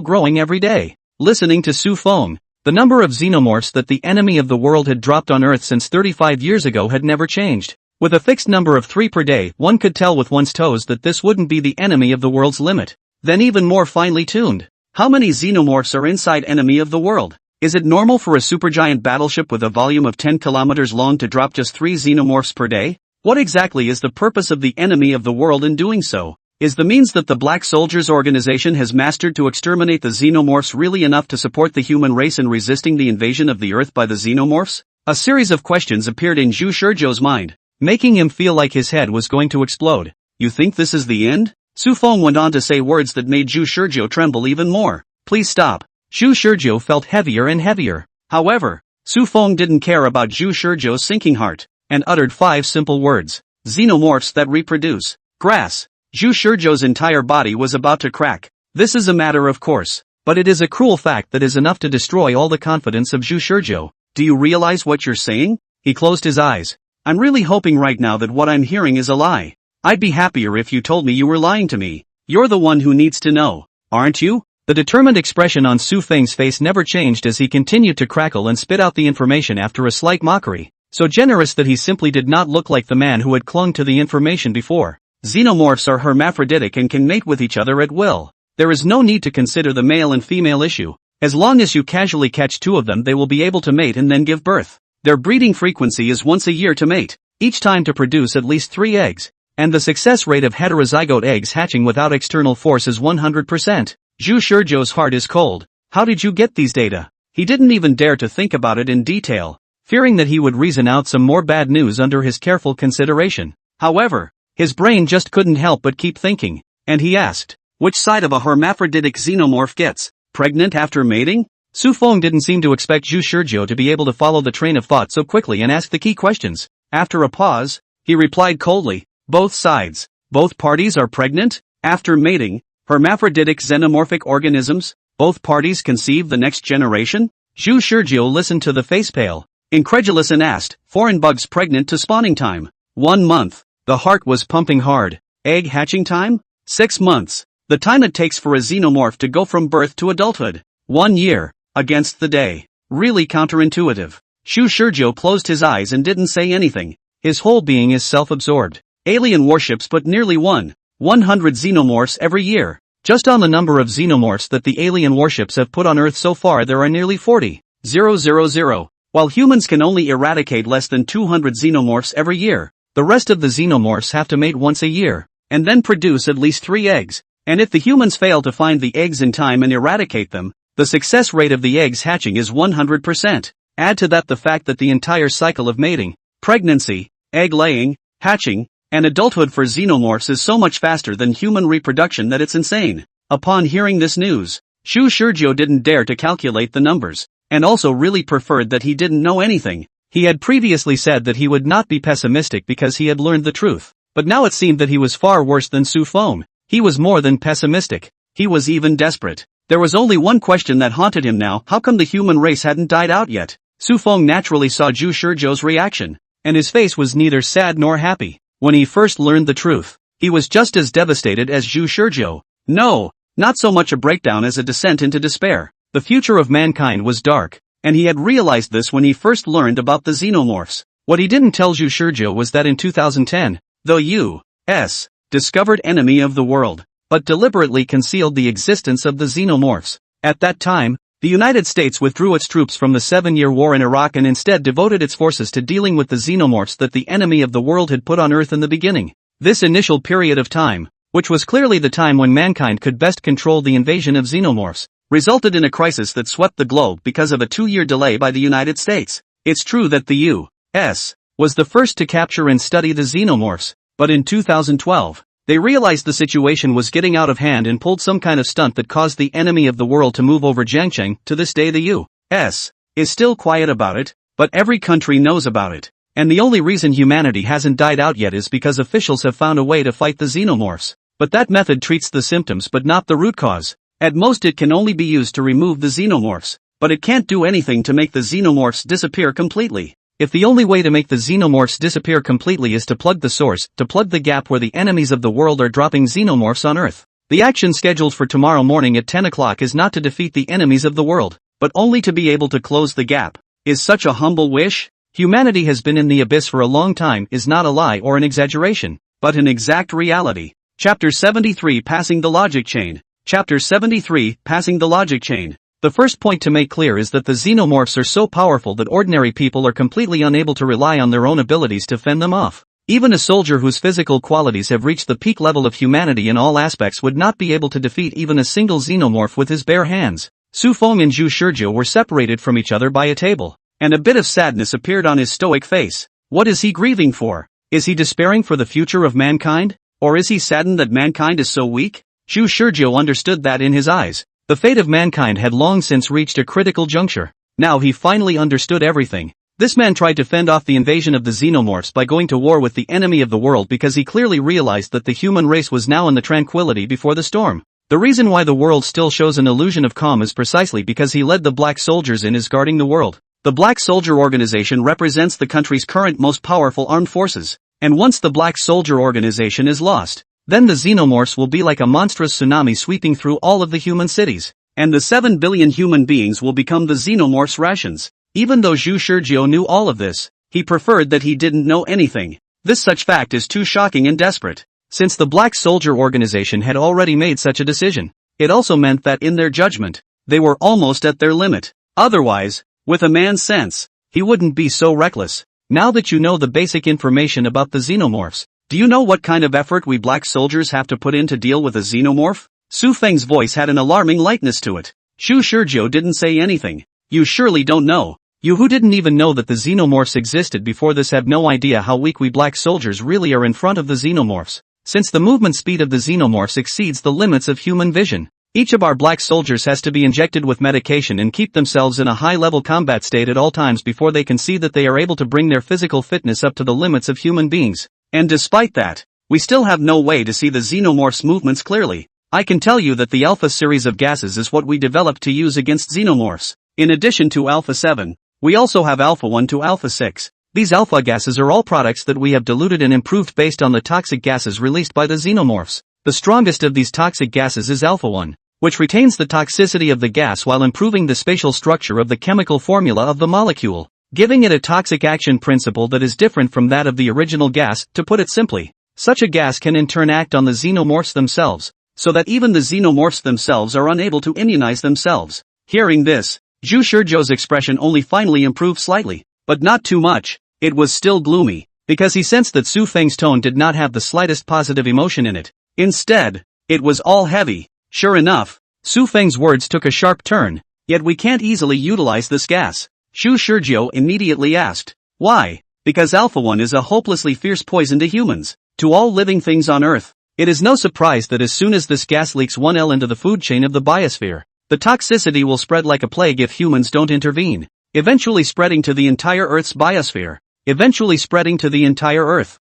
growing every day. Listening to Su Feng, the number of xenomorphs that the enemy of the world had dropped on Earth since 35 years ago had never changed. With a fixed number of 3 per day, one could tell with one's toes that this wouldn't be the enemy of the world's limit. Then even more finely tuned. How many xenomorphs are inside enemy of the world? Is it normal for a supergiant battleship with a volume of 10 kilometers long to drop just 3 xenomorphs per day? What exactly is the purpose of the enemy of the world in doing so? Is the means that the Black Soldiers organization has mastered to exterminate the xenomorphs really enough to support the human race in resisting the invasion of the Earth by the xenomorphs? A series of questions appeared in Zhu Shizhou's mind, making him feel like his head was going to explode. You think this is the end? Su Feng went on to say words that made Zhu Shizhou tremble even more. Please stop. Zhu Shizhou felt heavier and heavier. However, Su Feng didn't care about Zhu Shizhou's sinking heart, and uttered 5 simple words. Xenomorphs that reproduce. Grass. Zhu Shizhou's entire body was about to crack. This is a matter of course, but it is a cruel fact that is enough to destroy all the confidence of Zhu Shizhou. Do you realize what you're saying? He closed his eyes. I'm really hoping right now that what I'm hearing is a lie. I'd be happier if you told me you were lying to me. You're the one who needs to know, aren't you? The determined expression on Su Feng's face never changed as he continued to crackle and spit out the information after a slight mockery, so generous that he simply did not look like the man who had clung to the information before. Xenomorphs are hermaphroditic and can mate with each other at will. There is no need to consider the male and female issue. As long as you casually catch two of them, they will be able to mate and then give birth. Their breeding frequency is once a year to mate, each time to produce at least 3 eggs. And the success rate of heterozygote eggs hatching without external force is 100%. Zhu Shizhou's heart is cold. How did you get these data? He didn't even dare to think about it in detail, fearing that he would reason out some more bad news under his careful consideration. However, his brain just couldn't help but keep thinking, and he asked, which side of a hermaphroditic xenomorph gets pregnant after mating? Su Feng didn't seem to expect Zhu Shizhou to be able to follow the train of thought so quickly and ask the key questions. After a pause, he replied coldly, both sides. Both parties are pregnant? After mating, hermaphroditic xenomorphic organisms, both parties conceive the next generation? Zhu Shizhou listened to the face pale, incredulous, and asked, foreign bugs pregnant to spawning time? 1 month. The heart was pumping hard. Egg hatching time? 6 months. The time it takes for a xenomorph to go from birth to adulthood. 1 year. Against the day. Really counterintuitive. Zhu Shizhou closed his eyes and didn't say anything. His whole being is self-absorbed. Alien warships put nearly 100 xenomorphs every year. Just on the number of xenomorphs that the alien warships have put on Earth so far, there are nearly 40,000. While humans can only eradicate less than 200 xenomorphs every year, the rest of the xenomorphs have to mate once a year, and then produce at least 3 eggs. And if the humans fail to find the eggs in time and eradicate them, the success rate of the eggs hatching is 100%. Add to that the fact that the entire cycle of mating, pregnancy, egg laying, hatching, and adulthood for xenomorphs is so much faster than human reproduction that it's insane. Upon hearing this news, Zhu Shizhou didn't dare to calculate the numbers, and also really preferred that he didn't know anything. He had previously said that he would not be pessimistic because he had learned the truth, but now it seemed that he was far worse than Su Feng. He was more than pessimistic. He was even desperate. There was only one question that haunted him now: how come the human race hadn't died out yet? Su Feng naturally saw Zhu Shizhou's reaction, and his face was neither sad nor happy. When he first learned the truth, he was just as devastated as Zhu Shizhou. No, not so much a breakdown as a descent into despair. The future of mankind was dark, and he had realized this when he first learned about the xenomorphs. What he didn't tell Zhu Shizhou was that in 2010, the U.S. discovered enemy of the world, but deliberately concealed the existence of the xenomorphs. At that time, the United States withdrew its troops from the 7-year war in Iraq and instead devoted its forces to dealing with the xenomorphs that the enemy of the world had put on Earth in the beginning. This initial period of time, which was clearly the time when mankind could best control the invasion of xenomorphs, resulted in a crisis that swept the globe because of a 2-year delay by the United States. It's true that the U.S. was the first to capture and study the xenomorphs, but in 2012, they realized the situation was getting out of hand and pulled some kind of stunt that caused the enemy of the world to move over Jiangcheng. To this day the U.S. is still quiet about it, but every country knows about it. And the only reason humanity hasn't died out yet is because officials have found a way to fight the xenomorphs. But that method treats the symptoms but not the root cause. At most it can only be used to remove the xenomorphs, but it can't do anything to make the xenomorphs disappear completely. If the only way to make the xenomorphs disappear completely is to plug the source, to plug the gap where the enemies of the world are dropping xenomorphs on Earth, the action scheduled for tomorrow morning at 10 o'clock is not to defeat the enemies of the world, but only to be able to close the gap. Is such a humble wish? Humanity has been in the abyss for a long time is not a lie or an exaggeration, but an exact reality. Chapter 73: Passing the Logic Chain. Chapter 73: Passing the Logic Chain. The first point to make clear is that the xenomorphs are so powerful that ordinary people are completely unable to rely on their own abilities to fend them off. Even a soldier whose physical qualities have reached the peak level of humanity in all aspects would not be able to defeat even a single xenomorph with his bare hands. Su Feng and Zhu Shizhou were separated from each other by a table, and a bit of sadness appeared on his stoic face. What is he grieving for? Is he despairing for the future of mankind? Or is he saddened that mankind is so weak? Zhu Shizhou understood that in his eyes. The fate of mankind had long since reached a critical juncture. Now he finally understood everything. This man tried to fend off the invasion of the xenomorphs by going to war with the enemy of the world because he clearly realized that the human race was now in the tranquility before the storm. The reason why the world still shows an illusion of calm is precisely because he led the black soldiers in his guarding the world. The Black Soldier Organization represents the country's current most powerful armed forces, and once the Black Soldier Organization is lost, then the xenomorphs will be like a monstrous tsunami sweeping through all of the human cities, and the 7 billion human beings will become the xenomorphs' rations. Even though Zhu Shizhou knew all of this, he preferred that he didn't know anything. This such fact is too shocking and desperate. Since the Black Soldier organization had already made such a decision, it also meant that in their judgment, they were almost at their limit. Otherwise, with a man's sense, he wouldn't be so reckless. Now that you know the basic information about the xenomorphs, do you know what kind of effort we black soldiers have to put in to deal with a xenomorph? Su Feng's voice had an alarming lightness to it. Zhu Shizhou didn't say anything. You surely don't know. You who didn't even know that the xenomorphs existed before this have no idea how weak we black soldiers really are in front of the xenomorphs. Since the movement speed of the xenomorphs exceeds the limits of human vision, each of our black soldiers has to be injected with medication and keep themselves in a high-level combat state at all times before they can see that they are able to bring their physical fitness up to the limits of human beings. And despite that, we still have no way to see the xenomorphs' movements clearly. I can tell you that the Alpha series of gases is what we developed to use against xenomorphs. In addition to Alpha 7, we also have Alpha 1 to Alpha 6. These alpha gases are all products that we have diluted and improved based on the toxic gases released by the xenomorphs. The strongest of these toxic gases is Alpha 1, which retains the toxicity of the gas while improving the spatial structure of the chemical formula of the molecule, giving it a toxic action principle that is different from that of the original gas. To put it simply, such a gas can in turn act on the xenomorphs themselves, so that even the xenomorphs themselves are unable to immunize themselves. Hearing this, Zhu Shizhou's expression only finally improved slightly, but not too much. It was still gloomy, because he sensed that Su Feng's tone did not have the slightest positive emotion in it. Instead, it was all heavy. Sure enough, Su Feng's words took a sharp turn. Yet we can't easily utilize this gas. Zhu Shizhou immediately asked. Why? Because Alpha 1 is a hopelessly fierce poison to humans, to all living things on Earth. It is no surprise that as soon as this gas leaks 1L into the food chain of the biosphere, the toxicity will spread like a plague if humans don't intervene, eventually spreading to the entire Earth's biosphere,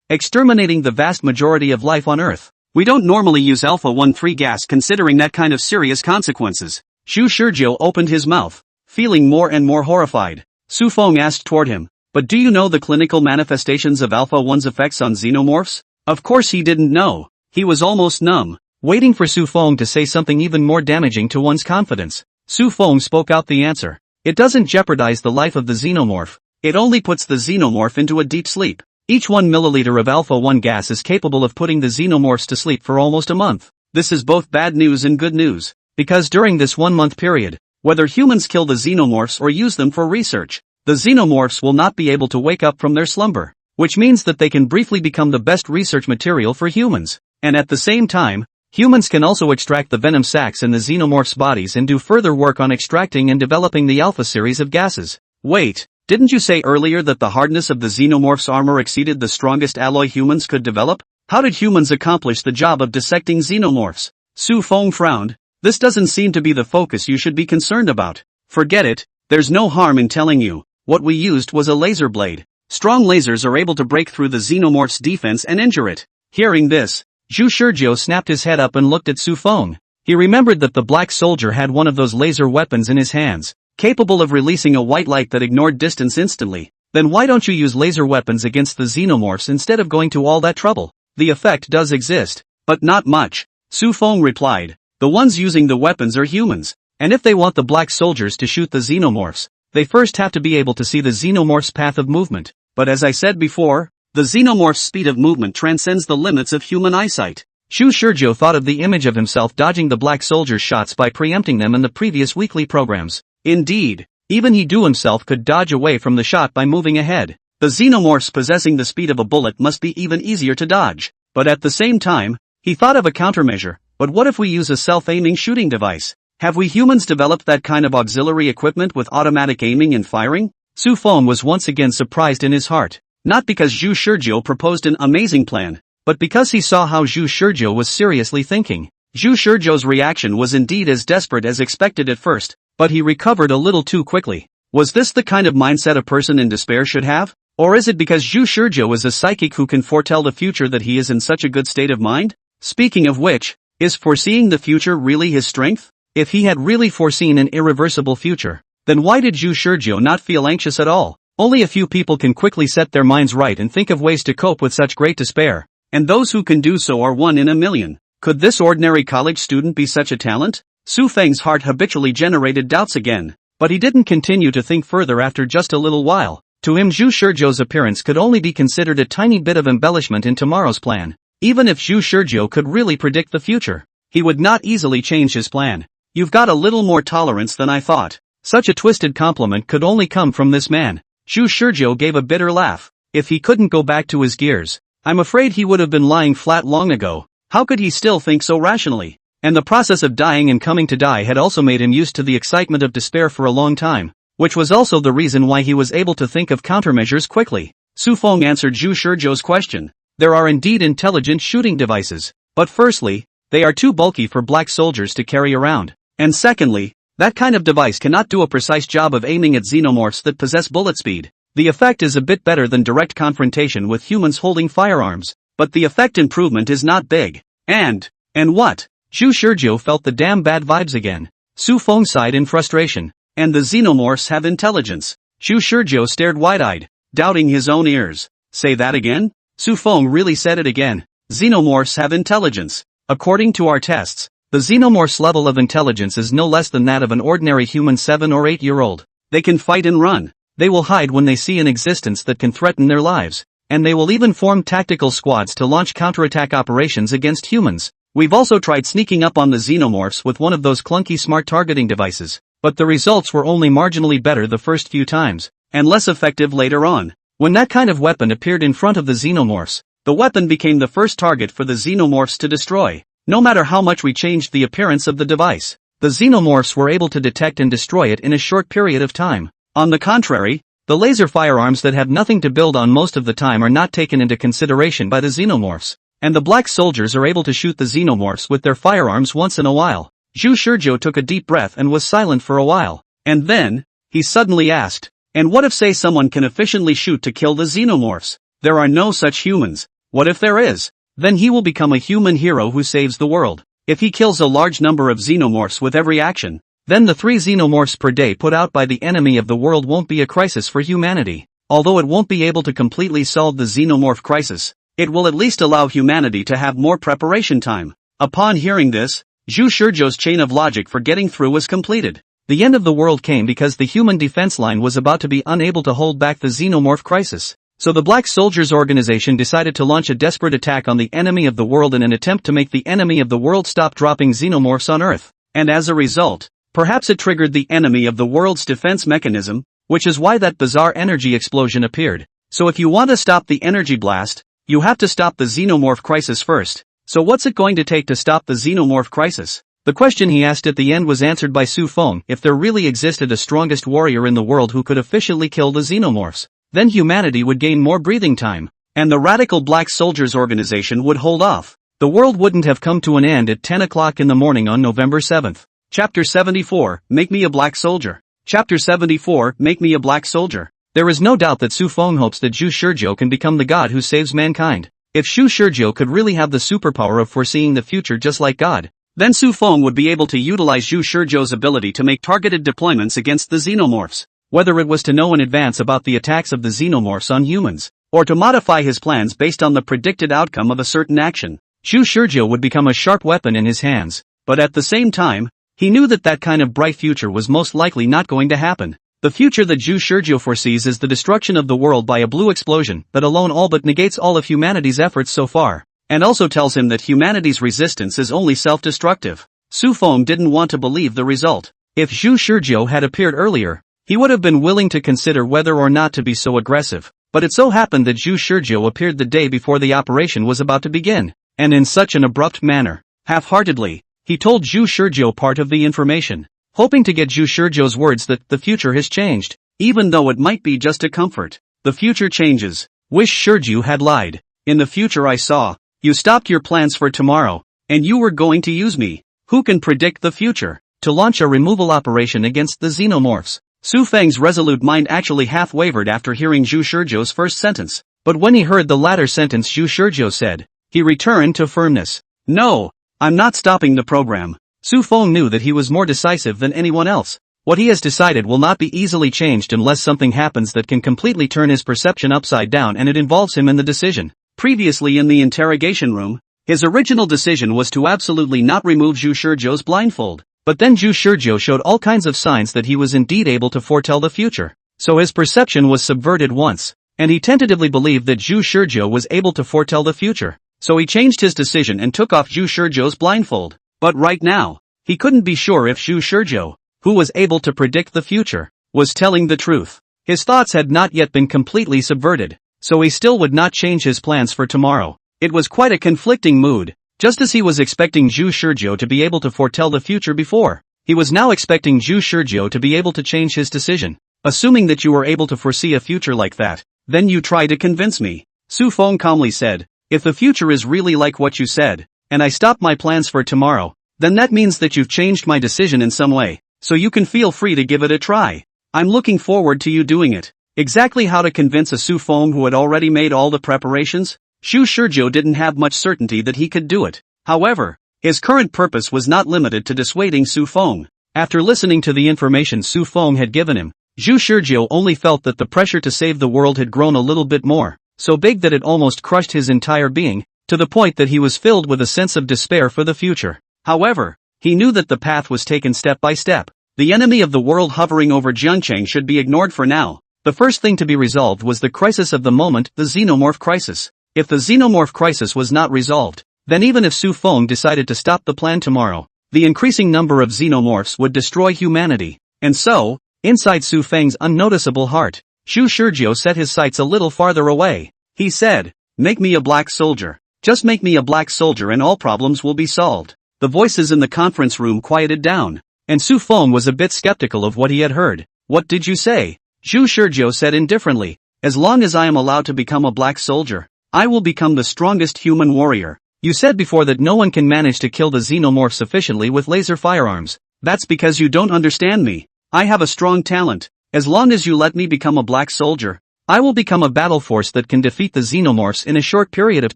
exterminating the vast majority of life on Earth. We don't normally use Alpha 1-3 gas considering that kind of serious consequences. Zhu Shizhou opened his mouth, feeling more and more horrified. Su Feng asked toward him, but do you know the clinical manifestations of Alpha 1's effects on xenomorphs? Of course he didn't know. He was almost numb, waiting for Su Feng to say something even more damaging to one's confidence. Su Feng spoke out the answer. It doesn't jeopardize the life of the xenomorph. It only puts the xenomorph into a deep sleep. Each 1 milliliter of Alpha 1 gas is capable of putting the xenomorphs to sleep for almost a month. This is both bad news and good news, because during this 1-month period, whether humans kill the xenomorphs or use them for research, the xenomorphs will not be able to wake up from their slumber, which means that they can briefly become the best research material for humans. And at the same time, humans can also extract the venom sacs in the xenomorphs' bodies and do further work on extracting and developing the Alpha series of gases. Wait, didn't you say earlier that the hardness of the xenomorphs' armor exceeded the strongest alloy humans could develop? How did humans accomplish the job of dissecting xenomorphs? Su Feng frowned. This doesn't seem to be the focus you should be concerned about. Forget it, there's no harm in telling you. What we used was a laser blade. Strong lasers are able to break through the xenomorph's defense and injure it. Hearing this, Zhu Shizhou snapped his head up and looked at Su Feng. He remembered that the black soldier had one of those laser weapons in his hands, capable of releasing a white light that ignored distance instantly. Then why don't you use laser weapons against the xenomorphs instead of going to all that trouble? The effect does exist, but not much. Su Feng replied. The ones using the weapons are humans, and if they want the black soldiers to shoot the xenomorphs, they first have to be able to see the xenomorph's path of movement. But as I said before, the xenomorph's speed of movement transcends the limits of human eyesight. Zhu Shizhou thought of the image of himself dodging the black soldiers' shots by preempting them in the previous weekly programs. Indeed, even he himself could dodge away from the shot by moving ahead. The xenomorphs possessing the speed of a bullet must be even easier to dodge. But at the same time, he thought of a countermeasure. But what if we use a self-aiming shooting device? Have we humans developed that kind of auxiliary equipment with automatic aiming and firing? Su Feng was once again surprised in his heart. Not because Zhu Shizhou proposed an amazing plan, but because he saw how Zhu Shizhou was seriously thinking. Zhu Shizhou's reaction was indeed as desperate as expected at first, but he recovered a little too quickly. Was this the kind of mindset a person in despair should have? Or is it because Zhu Shizhou is a psychic who can foretell the future that he is in such a good state of mind? Speaking of which, is foreseeing the future really his strength? If he had really foreseen an irreversible future, then why did Zhu Shizhou not feel anxious at all? Only a few people can quickly set their minds right and think of ways to cope with such great despair. and those who can do so are 1 in a million. Could this ordinary college student be such a talent? Su Feng's heart habitually generated doubts again, but he didn't continue to think further after just a little while. To him, Zhu Shizhou's appearance could only be considered a tiny bit of embellishment in tomorrow's plan. Even if Zhu Shizhou could really predict the future, he would not easily change his plan. You've got a little more tolerance than I thought. Such a twisted compliment could only come from this man. Zhu Shizhou gave a bitter laugh. If he couldn't go back to his gears, I'm afraid he would have been lying flat long ago. How could he still think so rationally? And the process of dying and coming to die had also made him used to the excitement of despair for a long time, which was also the reason why he was able to think of countermeasures quickly. Su Feng answered Zhu Shizhou's question. There are indeed intelligent shooting devices, but firstly, they are too bulky for black soldiers to carry around. And secondly, that kind of device cannot do a precise job of aiming at xenomorphs that possess bullet speed. The effect is a bit better than direct confrontation with humans holding firearms, but the effect improvement is not big. And what? Zhu Shizhou felt the damn bad vibes again. Su Feng sighed in frustration. And the xenomorphs have intelligence. Zhu Shizhou stared wide-eyed, doubting his own ears. Say that again? Su Feng really said it again. Xenomorphs have intelligence. According to our tests, the xenomorph's level of intelligence is no less than that of an ordinary human 7 or 8-year-old. They can fight and run. They will hide when they see an existence that can threaten their lives. And they will even form tactical squads to launch counterattack operations against humans. We've also tried sneaking up on the xenomorphs with one of those clunky smart targeting devices, but the results were only marginally better the first few times, and less effective later on. When that kind of weapon appeared in front of the xenomorphs, the weapon became the first target for the xenomorphs to destroy. No matter how much we changed the appearance of the device, the xenomorphs were able to detect and destroy it in a short period of time. On the contrary, the laser firearms that have nothing to build on most of the time are not taken into consideration by the xenomorphs. And the black soldiers are able to shoot the xenomorphs with their firearms once in a while. Zhu Shizhou took a deep breath and was silent for a while. And then, he suddenly asked, and what if say someone can efficiently shoot to kill the xenomorphs? There are no such humans. What if there is? Then he will become a human hero who saves the world. If he kills a large number of xenomorphs with every action, then the 3 xenomorphs per day put out by the enemy of the world won't be a crisis for humanity. Although it won't be able to completely solve the xenomorph crisis, it will at least allow humanity to have more preparation time. Upon hearing this, Zhu Shizhou's chain of logic for getting through was completed. The end of the world came because the human defense line was about to be unable to hold back the xenomorph crisis. So the Black Soldiers organization decided to launch a desperate attack on the enemy of the world in an attempt to make the enemy of the world stop dropping xenomorphs on Earth. And as a result, perhaps it triggered the enemy of the world's defense mechanism, which is why that bizarre energy explosion appeared. So if you want to stop the energy blast, you have to stop the xenomorph crisis first. So what's it going to take to stop the xenomorph crisis? The question he asked at the end was answered by Su Feng. If there really existed a strongest warrior in the world who could efficiently kill the xenomorphs, then humanity would gain more breathing time, and the radical Black Soldiers organization would hold off. The world wouldn't have come to an end at 10 o'clock in the morning on November 7th. Chapter 74, Make Me a Black Soldier. Chapter 74, Make Me a Black Soldier. There is no doubt that Su Feng hopes that Zhu Shizhou can become the god who saves mankind. If Zhu Shizhou could really have the superpower of foreseeing the future just like God, then Su Feng would be able to utilize Zhu Shizhou's ability to make targeted deployments against the xenomorphs. Whether it was to know in advance about the attacks of the xenomorphs on humans, or to modify his plans based on the predicted outcome of a certain action, Zhu Shizhou would become a sharp weapon in his hands. But at the same time, he knew that that kind of bright future was most likely not going to happen. The future that Zhu Shizhou foresees is the destruction of the world by a blue explosion that alone all but negates all of humanity's efforts so far, and also tells him that humanity's resistance is only self-destructive. Su Feng didn't want to believe the result. If Zhu Shizhou had appeared earlier, he would have been willing to consider whether or not to be so aggressive, but it so happened that Zhu Shizhou appeared the day before the operation was about to begin, and in such an abrupt manner. Half-heartedly, he told Zhu Shizhou part of the information, hoping to get Zhu Shizhou's words that the future has changed, even though it might be just a comfort. The future changes. Wish Shizhou had lied. In the future I saw, you stopped your plans for tomorrow, and you were going to use me. Who can predict the future? To launch a removal operation against the xenomorphs. Su Feng's resolute mind actually half-wavered after hearing Zhu Shizhou's first sentence, but when he heard the latter sentence Zhu Shizhou said, he returned to firmness. No, I'm not stopping the program. Su Feng knew that he was more decisive than anyone else. What he has decided will not be easily changed unless something happens that can completely turn his perception upside down, and it involves him in the decision. Previously in the interrogation room, his original decision was to absolutely not remove Zhu Shizhou's blindfold, but then Zhu Shizhou showed all kinds of signs that he was indeed able to foretell the future. So his perception was subverted once, and he tentatively believed that Zhu Shizhou was able to foretell the future. So he changed his decision and took off Zhu Shizhou's blindfold. But right now, he couldn't be sure if Zhu Shizhou, who was able to predict the future, was telling the truth. His thoughts had not yet been completely subverted, so he still would not change his plans for tomorrow. It was quite a conflicting mood. Just as he was expecting Zhu Shizhou to be able to foretell the future before, he was now expecting Zhu Shizhou to be able to change his decision. Assuming that you were able to foresee a future like that, then you try to convince me, Su Feng calmly said. If the future is really like what you said, and I stop my plans for tomorrow, then that means that you've changed my decision in some way, so you can feel free to give it a try. I'm looking forward to you doing it. Exactly how to convince a Su Feng who had already made all the preparations? Zhu Shizhou didn't have much certainty that he could do it. However, his current purpose was not limited to dissuading Su Feng. After listening to the information Su Feng had given him, Zhu Shizhou only felt that the pressure to save the world had grown a little bit more, so big that it almost crushed his entire being, to the point that he was filled with a sense of despair for the future. However, he knew that the path was taken step by step. The enemy of the world hovering over Jiangcheng should be ignored for now. The first thing to be resolved was the crisis of the moment, the xenomorph crisis. If the xenomorph crisis was not resolved, then even if Su Feng decided to stop the plan tomorrow, the increasing number of xenomorphs would destroy humanity. And so, inside Su Feng's unnoticeable heart, Zhu Shizhou set his sights a little farther away. He said, "Make me a black soldier. Just make me a black soldier and all problems will be solved." The voices in the conference room quieted down, and Su Feng was a bit skeptical of what he had heard. "What did you say?" Zhu Shizhou said indifferently. "As long as I am allowed to become a black soldier, I will become the strongest human warrior. You said before that no one can manage to kill the xenomorph sufficiently with laser firearms. That's because you don't understand me. I have a strong talent. As long as you let me become a black soldier, I will become a battle force that can defeat the xenomorphs in a short period of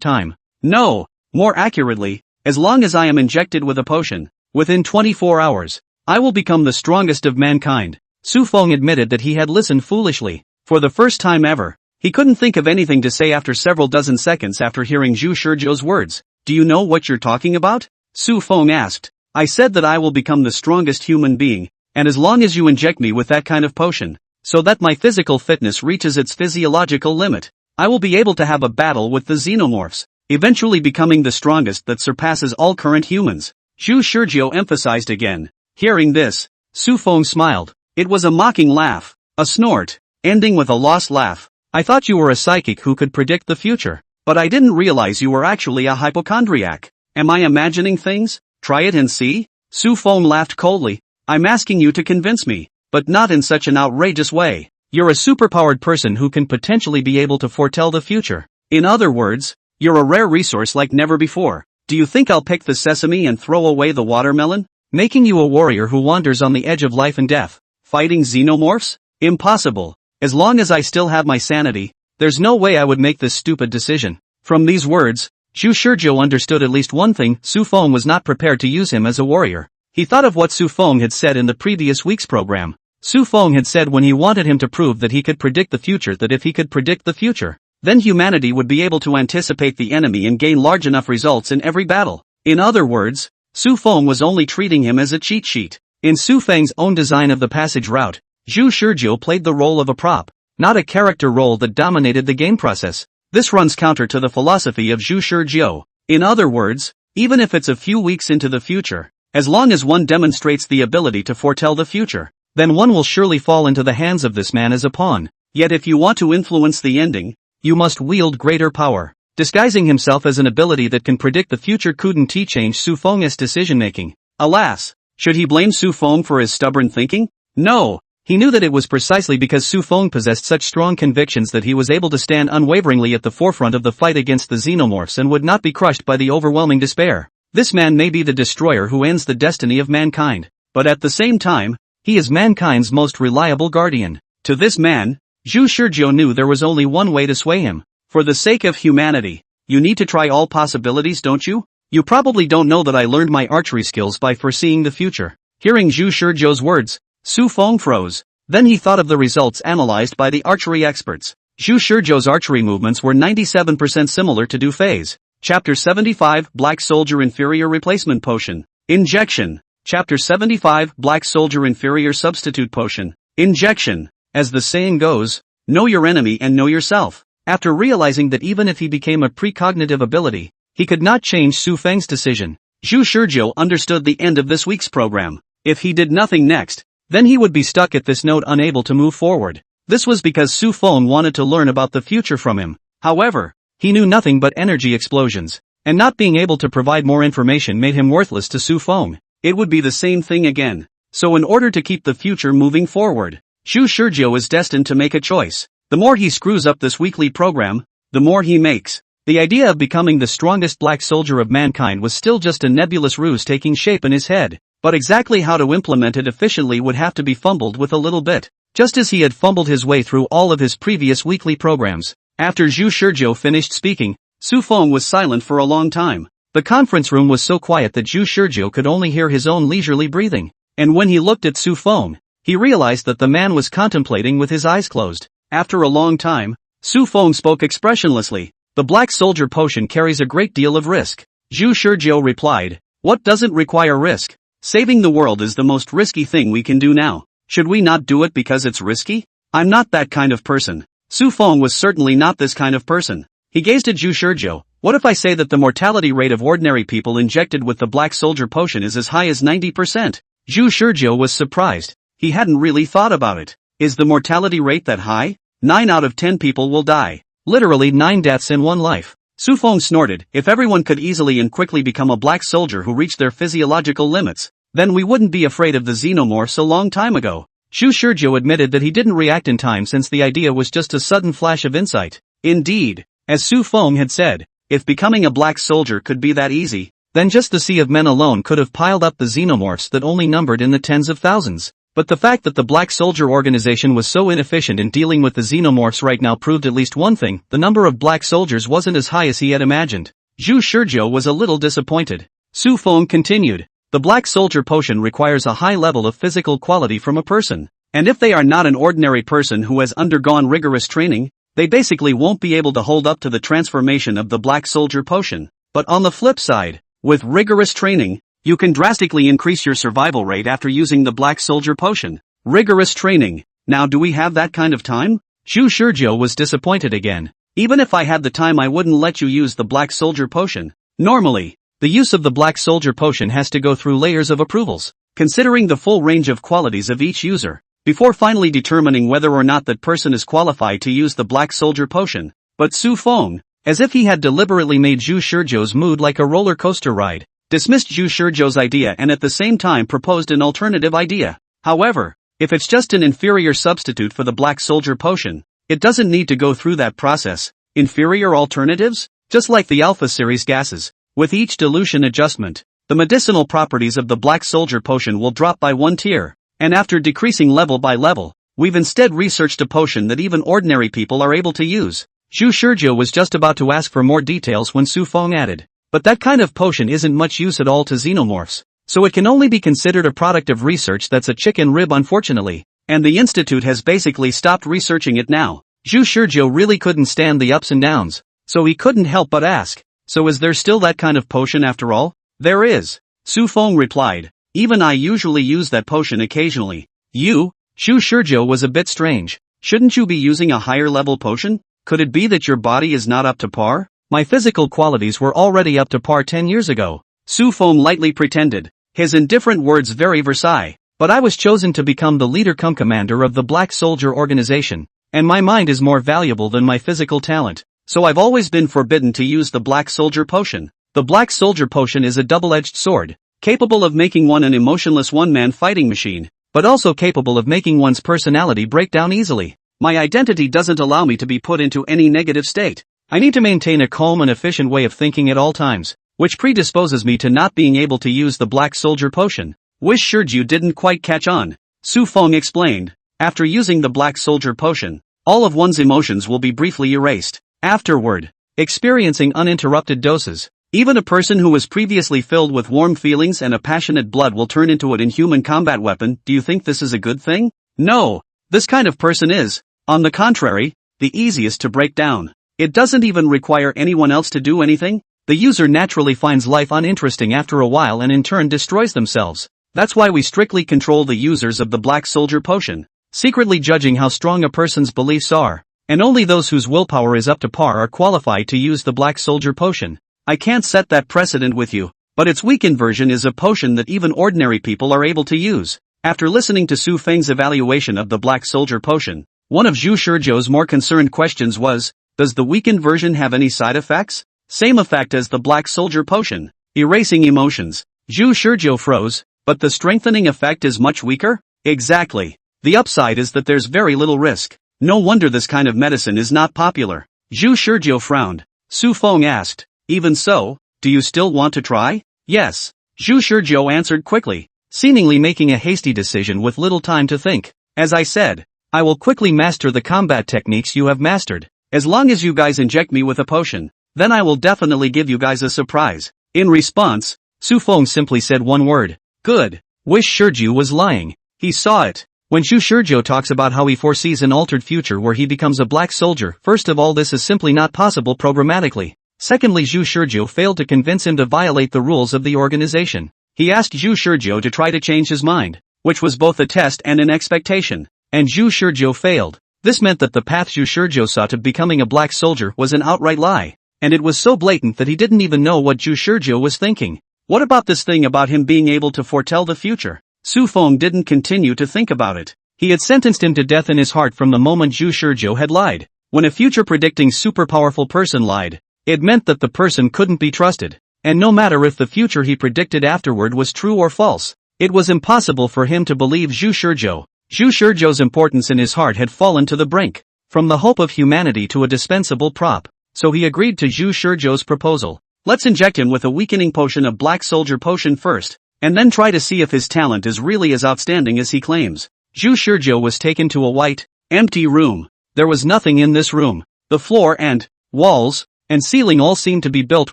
time. No, more accurately, as long as I am injected with a potion, within 24 hours, I will become the strongest of mankind." Su Feng admitted that he had listened foolishly. For the first time ever, he couldn't think of anything to say after several dozen seconds after hearing Zhu Shizhou's words. "Do you know what you're talking about?" Su Feng asked. "I said that I will become the strongest human being, and as long as you inject me with that kind of potion, so that my physical fitness reaches its physiological limit, I will be able to have a battle with the xenomorphs, eventually becoming the strongest that surpasses all current humans." Zhu Shizhou emphasized again. Hearing this, Su Feng smiled. It was a mocking laugh, a snort, ending with a lost laugh. "I thought you were a psychic who could predict the future, but I didn't realize you were actually a hypochondriac. Am I imagining things? Try it and see?" Su Feng laughed coldly. "I'm asking you to convince me, but not in such an outrageous way. You're a superpowered person who can potentially be able to foretell the future. In other words, you're a rare resource like never before. Do you think I'll pick the sesame and throw away the watermelon? Making you a warrior who wanders on the edge of life and death, fighting xenomorphs? Impossible. As long as I still have my sanity, there's no way I would make this stupid decision." From these words, Zhu Shizhou understood at least one thing: Su Feng was not prepared to use him as a warrior. He thought of what Su Feng had said in the previous week's program. Su Feng had said when he wanted him to prove that he could predict the future that if he could predict the future, then humanity would be able to anticipate the enemy and gain large enough results in every battle. In other words, Su Feng was only treating him as a cheat sheet. In Su Feng's own design of the passage route, Zhu Shizhou played the role of a prop, not a character role that dominated the game process. This runs counter to the philosophy of Zhu Shizhou. In other words, even if it's a few weeks into the future, as long as one demonstrates the ability to foretell the future, then one will surely fall into the hands of this man as a pawn. Yet if you want to influence the ending, you must wield greater power. Disguising himself as an ability that can predict the future couldn't change Su Feng's decision-making. Alas, should he blame Su Feng for his stubborn thinking? No. He knew that it was precisely because Su Feng possessed such strong convictions that he was able to stand unwaveringly at the forefront of the fight against the xenomorphs and would not be crushed by the overwhelming despair. This man may be the destroyer who ends the destiny of mankind, but at the same time, he is mankind's most reliable guardian. To this man, Zhu Shizhou knew there was only one way to sway him. For the sake of humanity, you need to try all possibilities, don't you? You probably don't know that I learned my archery skills by foreseeing the future. Hearing Zhu Shizhou's words, Su Feng froze. Then he thought of the results analyzed by the archery experts. Zhu Shizhou's archery movements were 97% similar to Du Fei's. Chapter 75 Black Soldier Inferior Replacement Potion. Injection. Chapter 75 Black Soldier Inferior Substitute Potion. Injection. As the saying goes, know your enemy and know yourself. After realizing that even if he became a precognitive ability, he could not change Su Feng's decision, Zhu Shizhou understood the end of this week's program. If he did nothing next, then he would be stuck at this note, unable to move forward. This was because Su Feng wanted to learn about the future from him. However, he knew nothing but energy explosions, and not being able to provide more information made him worthless to Su Feng. It would be the same thing again. So in order to keep the future moving forward, Zhu Shizhou is destined to make a choice. The more he screws up this weekly program, the more he makes. The idea of becoming the strongest black soldier of mankind was still just a nebulous ruse taking shape in his head, but exactly how to implement it efficiently would have to be fumbled with a little bit, just as he had fumbled his way through all of his previous weekly programs. After Zhu Shizhou finished speaking, Su Feng was silent for a long time. The conference room was so quiet that Zhu Shizhou could only hear his own leisurely breathing, and when he looked at Su Feng, he realized that the man was contemplating with his eyes closed. After a long time, Su Feng spoke expressionlessly. The black soldier potion carries a great deal of risk. Zhu Shizhou replied, what doesn't require risk? Saving the world is the most risky thing we can do now. Should we not do it because it's risky? I'm not that kind of person. Su Feng was certainly not this kind of person. He gazed at Zhu Shizhou. What if I say that the mortality rate of ordinary people injected with the black soldier potion is as high as 90%? Zhu Shizhou was surprised. He hadn't really thought about it. Is the mortality rate that high? 9 out of 10 people will die. Literally 9 deaths in one life. Su Feng snorted. If everyone could easily and quickly become a black soldier who reached their physiological limits, then we wouldn't be afraid of the xenomorphs a long time ago. Zhu Shizhou admitted that he didn't react in time since the idea was just a sudden flash of insight. Indeed, as Su Feng had said, if becoming a black soldier could be that easy, then just the sea of men alone could have piled up the xenomorphs that only numbered in the tens of thousands. But the fact that the Black Soldier organization was so inefficient in dealing with the xenomorphs right now proved at least one thing: the number of black soldiers wasn't as high as he had imagined. Zhu Shizhou was a little disappointed. Su Feng continued, the Black Soldier potion requires a high level of physical quality from a person, and if they are not an ordinary person who has undergone rigorous training, they basically won't be able to hold up to the transformation of the Black Soldier potion. But on the flip side, with rigorous training, you can drastically increase your survival rate after using the Black Soldier potion. Rigorous training. Now do we have that kind of time? Zhu Shizhou was disappointed again. Even if I had the time I wouldn't let you use the Black Soldier potion. Normally, the use of the Black Soldier potion has to go through layers of approvals, considering the full range of qualities of each user, before finally determining whether or not that person is qualified to use the Black Soldier potion. But Su Feng, as if he had deliberately made Zhu Shizhou's mood like a roller coaster ride, dismissed Zhu Shizhou's idea and at the same time proposed an alternative idea. However, if it's just an inferior substitute for the Black Soldier potion, it doesn't need to go through that process. Inferior alternatives? Just like the Alpha series gases. With each dilution adjustment, the medicinal properties of the Black Soldier potion will drop by 1 tier, and after decreasing level by level, we've instead researched a potion that even ordinary people are able to use. Zhu Shizhou was just about to ask for more details when Su Feng added, but that kind of potion isn't much use at all to xenomorphs, so it can only be considered a product of research that's a chicken rib unfortunately, and the institute has basically stopped researching it now. Zhu Shizhou really couldn't stand the ups and downs, so he couldn't help but ask, so is there still that kind of potion after all? There is. Su Feng replied, even I usually use that potion occasionally. You? Zhu Shizhou was a bit strange. Shouldn't you be using a higher level potion? Could it be that your body is not up to par? My physical qualities were already up to par 10 years ago. Su Feng lightly pretended, his indifferent words very Versailles, but I was chosen to become the leader-cum-commander of the Black Soldier organization, and my mind is more valuable than my physical talent, so I've always been forbidden to use the Black Soldier potion. The Black Soldier potion is a double-edged sword, capable of making one an emotionless one-man fighting machine, but also capable of making one's personality break down easily. My identity doesn't allow me to be put into any negative state. I need to maintain a calm and efficient way of thinking at all times, which predisposes me to not being able to use the Black Soldier potion. Wish Shizhou didn't quite catch on. Su Feng explained, after using the Black Soldier potion, all of one's emotions will be briefly erased. Afterward, experiencing uninterrupted doses, even a person who was previously filled with warm feelings and a passionate blood will turn into an inhuman combat weapon. Do you think this is a good thing? No. This kind of person is, on the contrary, the easiest to break down. It doesn't even require anyone else to do anything. The user naturally finds life uninteresting after a while and in turn destroys themselves. That's why we strictly control the users of the Black Soldier potion, secretly judging how strong a person's beliefs are, and only those whose willpower is up to par are qualified to use the Black Soldier potion. I can't set that precedent with you, but its weakened version is a potion that even ordinary people are able to use. After listening to Su Feng's evaluation of the Black Soldier potion, one of Zhu Shizhou's more concerned questions was, does the weakened version have any side effects? Same effect as the Black Soldier potion, erasing emotions. Zhu Shizhou froze, but the strengthening effect is much weaker? Exactly. The upside is that there's very little risk. No wonder this kind of medicine is not popular. Zhu Shizhou frowned. Su Feng asked, even so, do you still want to try? Yes. Zhu Shizhou answered quickly, seemingly making a hasty decision with little time to think. As I said, I will quickly master the combat techniques you have mastered. As long as you guys inject me with a potion, then I will definitely give you guys a surprise. In response, Su Feng simply said one word. Good. Wish Shizhou was lying. He saw it. When Zhu Shizhou talks about how he foresees an altered future where he becomes a black soldier, first of all this is simply not possible programmatically. Secondly, Zhu Shizhou failed to convince him to violate the rules of the organization. He asked Zhu Shizhou to try to change his mind, which was both a test and an expectation. And Zhu Shizhou failed. This meant that the path Zhu Shizhou saw to becoming a black soldier was an outright lie. And it was so blatant that he didn't even know what Zhu Shizhou was thinking. What about this thing about him being able to foretell the future? Su Feng didn't continue to think about it. He had sentenced him to death in his heart from the moment Zhu Shizhou had lied. When a future-predicting super-powerful person lied, it meant that the person couldn't be trusted. And no matter if the future he predicted afterward was true or false, it was impossible for him to believe Zhu Shizhou. Zhu Shizhou's importance in his heart had fallen to the brink, from the hope of humanity to a dispensable prop. So he agreed to Zhu Shizhou's proposal. Let's inject him with a weakening potion of Black Soldier potion first, and then try to see if his talent is really as outstanding as he claims. Zhu Shizhou was taken to a white, empty room. There was nothing in this room. The floor and walls and ceiling all seemed to be built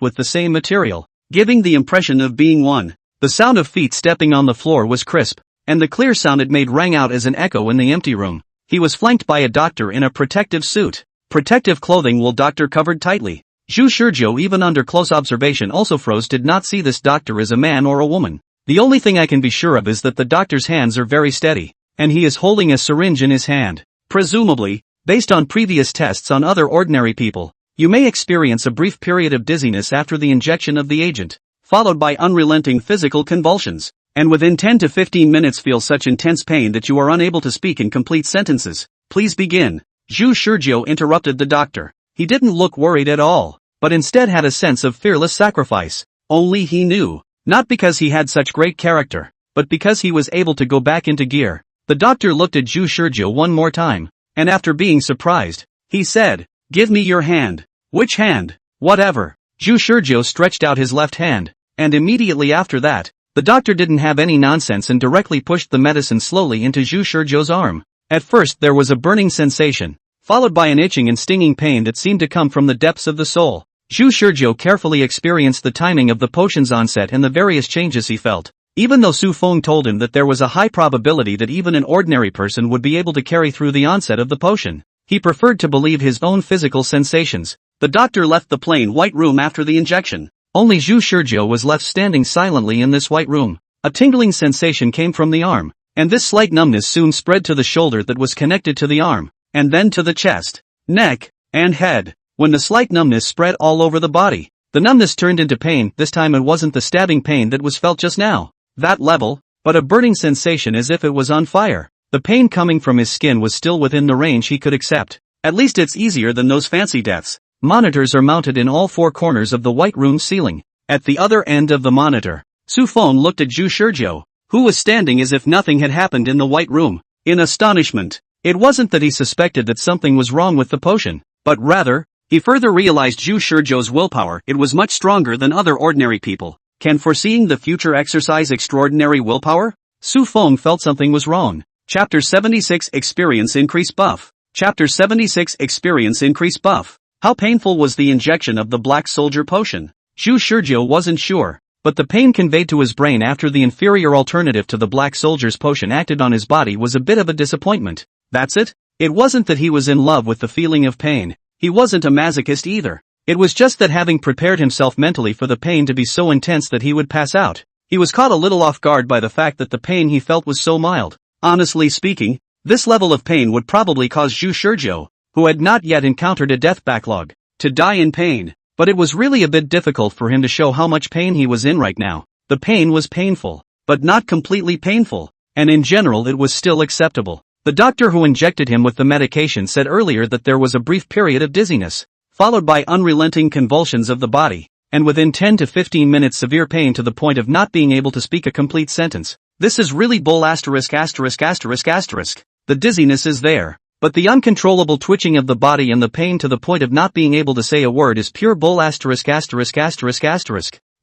with the same material, giving the impression of being one. The sound of feet stepping on the floor was crisp, and the clear sound it made rang out as an echo in the empty room. He was flanked by a doctor in a protective suit. Protective clothing while doctor covered tightly. Zhu Shizhou, even under close observation, also froze, did not see this doctor as a man or a woman. The only thing I can be sure of is that the doctor's hands are very steady, and he is holding a syringe in his hand. Presumably, based on previous tests on other ordinary people, you may experience a brief period of dizziness after the injection of the agent, followed by unrelenting physical convulsions, and within 10 to 15 minutes feel such intense pain that you are unable to speak in complete sentences. Please begin. Zhu Shizhou interrupted the doctor. He didn't look worried at all, but instead had a sense of fearless sacrifice. Only he knew, not because he had such great character, but because he was able to go back into gear. The doctor looked at Zhu Shizhou one more time, and after being surprised, he said, "Give me your hand." "Which hand?" "Whatever." Zhu Shizhou stretched out his left hand, and immediately after that, the doctor didn't have any nonsense and directly pushed the medicine slowly into Zhu Shizhou's arm. At first there was a burning sensation, followed by an itching and stinging pain that seemed to come from the depths of the soul. Zhu Shizhou carefully experienced the timing of the potion's onset and the various changes he felt. Even though Su Feng told him that there was a high probability that even an ordinary person would be able to carry through the onset of the potion, he preferred to believe his own physical sensations. The doctor left the plain white room after the injection. Only Zhu Shizhou was left standing silently in this white room. A tingling sensation came from the arm, and this slight numbness soon spread to the shoulder that was connected to the arm, and then to the chest, neck, and head. When the slight numbness spread all over the body, the numbness turned into pain. This time it wasn't the stabbing pain that was felt just now, that level, but a burning sensation as if it was on fire. The pain coming from his skin was still within the range he could accept. At least it's easier than those fancy deaths. Monitors are mounted in all four corners of the white room ceiling. At the other end of the monitor, Su Feng looked at Zhu Shizhou, who was standing as if nothing had happened in the white room, in astonishment. It wasn't that he suspected that something was wrong with the potion, but rather, he further realized Zhu Shizhou's willpower. It was much stronger than other ordinary people. Can foreseeing the future exercise extraordinary willpower? Su Feng felt something was wrong. Chapter 76 Experience Increase Buff. Chapter 76 Experience Increase Buff. How painful was the injection of the Black Soldier potion? Zhu Shizhou wasn't sure, but the pain conveyed to his brain after the inferior alternative to the Black Soldier's potion acted on his body was a bit of a disappointment. That's it? It wasn't that he was in love with the feeling of pain. He wasn't a masochist either. It was just that having prepared himself mentally for the pain to be so intense that he would pass out, he was caught a little off guard by the fact that the pain he felt was so mild. Honestly speaking, this level of pain would probably cause Zhu Shizhou, who had not yet encountered a death backlog, to die in pain. But it was really a bit difficult for him to show how much pain he was in right now. The pain was painful, but not completely painful, and in general it was still acceptable. The doctor who injected him with the medication said earlier that there was a brief period of dizziness, followed by unrelenting convulsions of the body, and within 10 to 15 minutes severe pain to the point of not being able to speak a complete sentence. This is really bull *********. The dizziness is there, but the uncontrollable twitching of the body and the pain to the point of not being able to say a word is pure bull ********.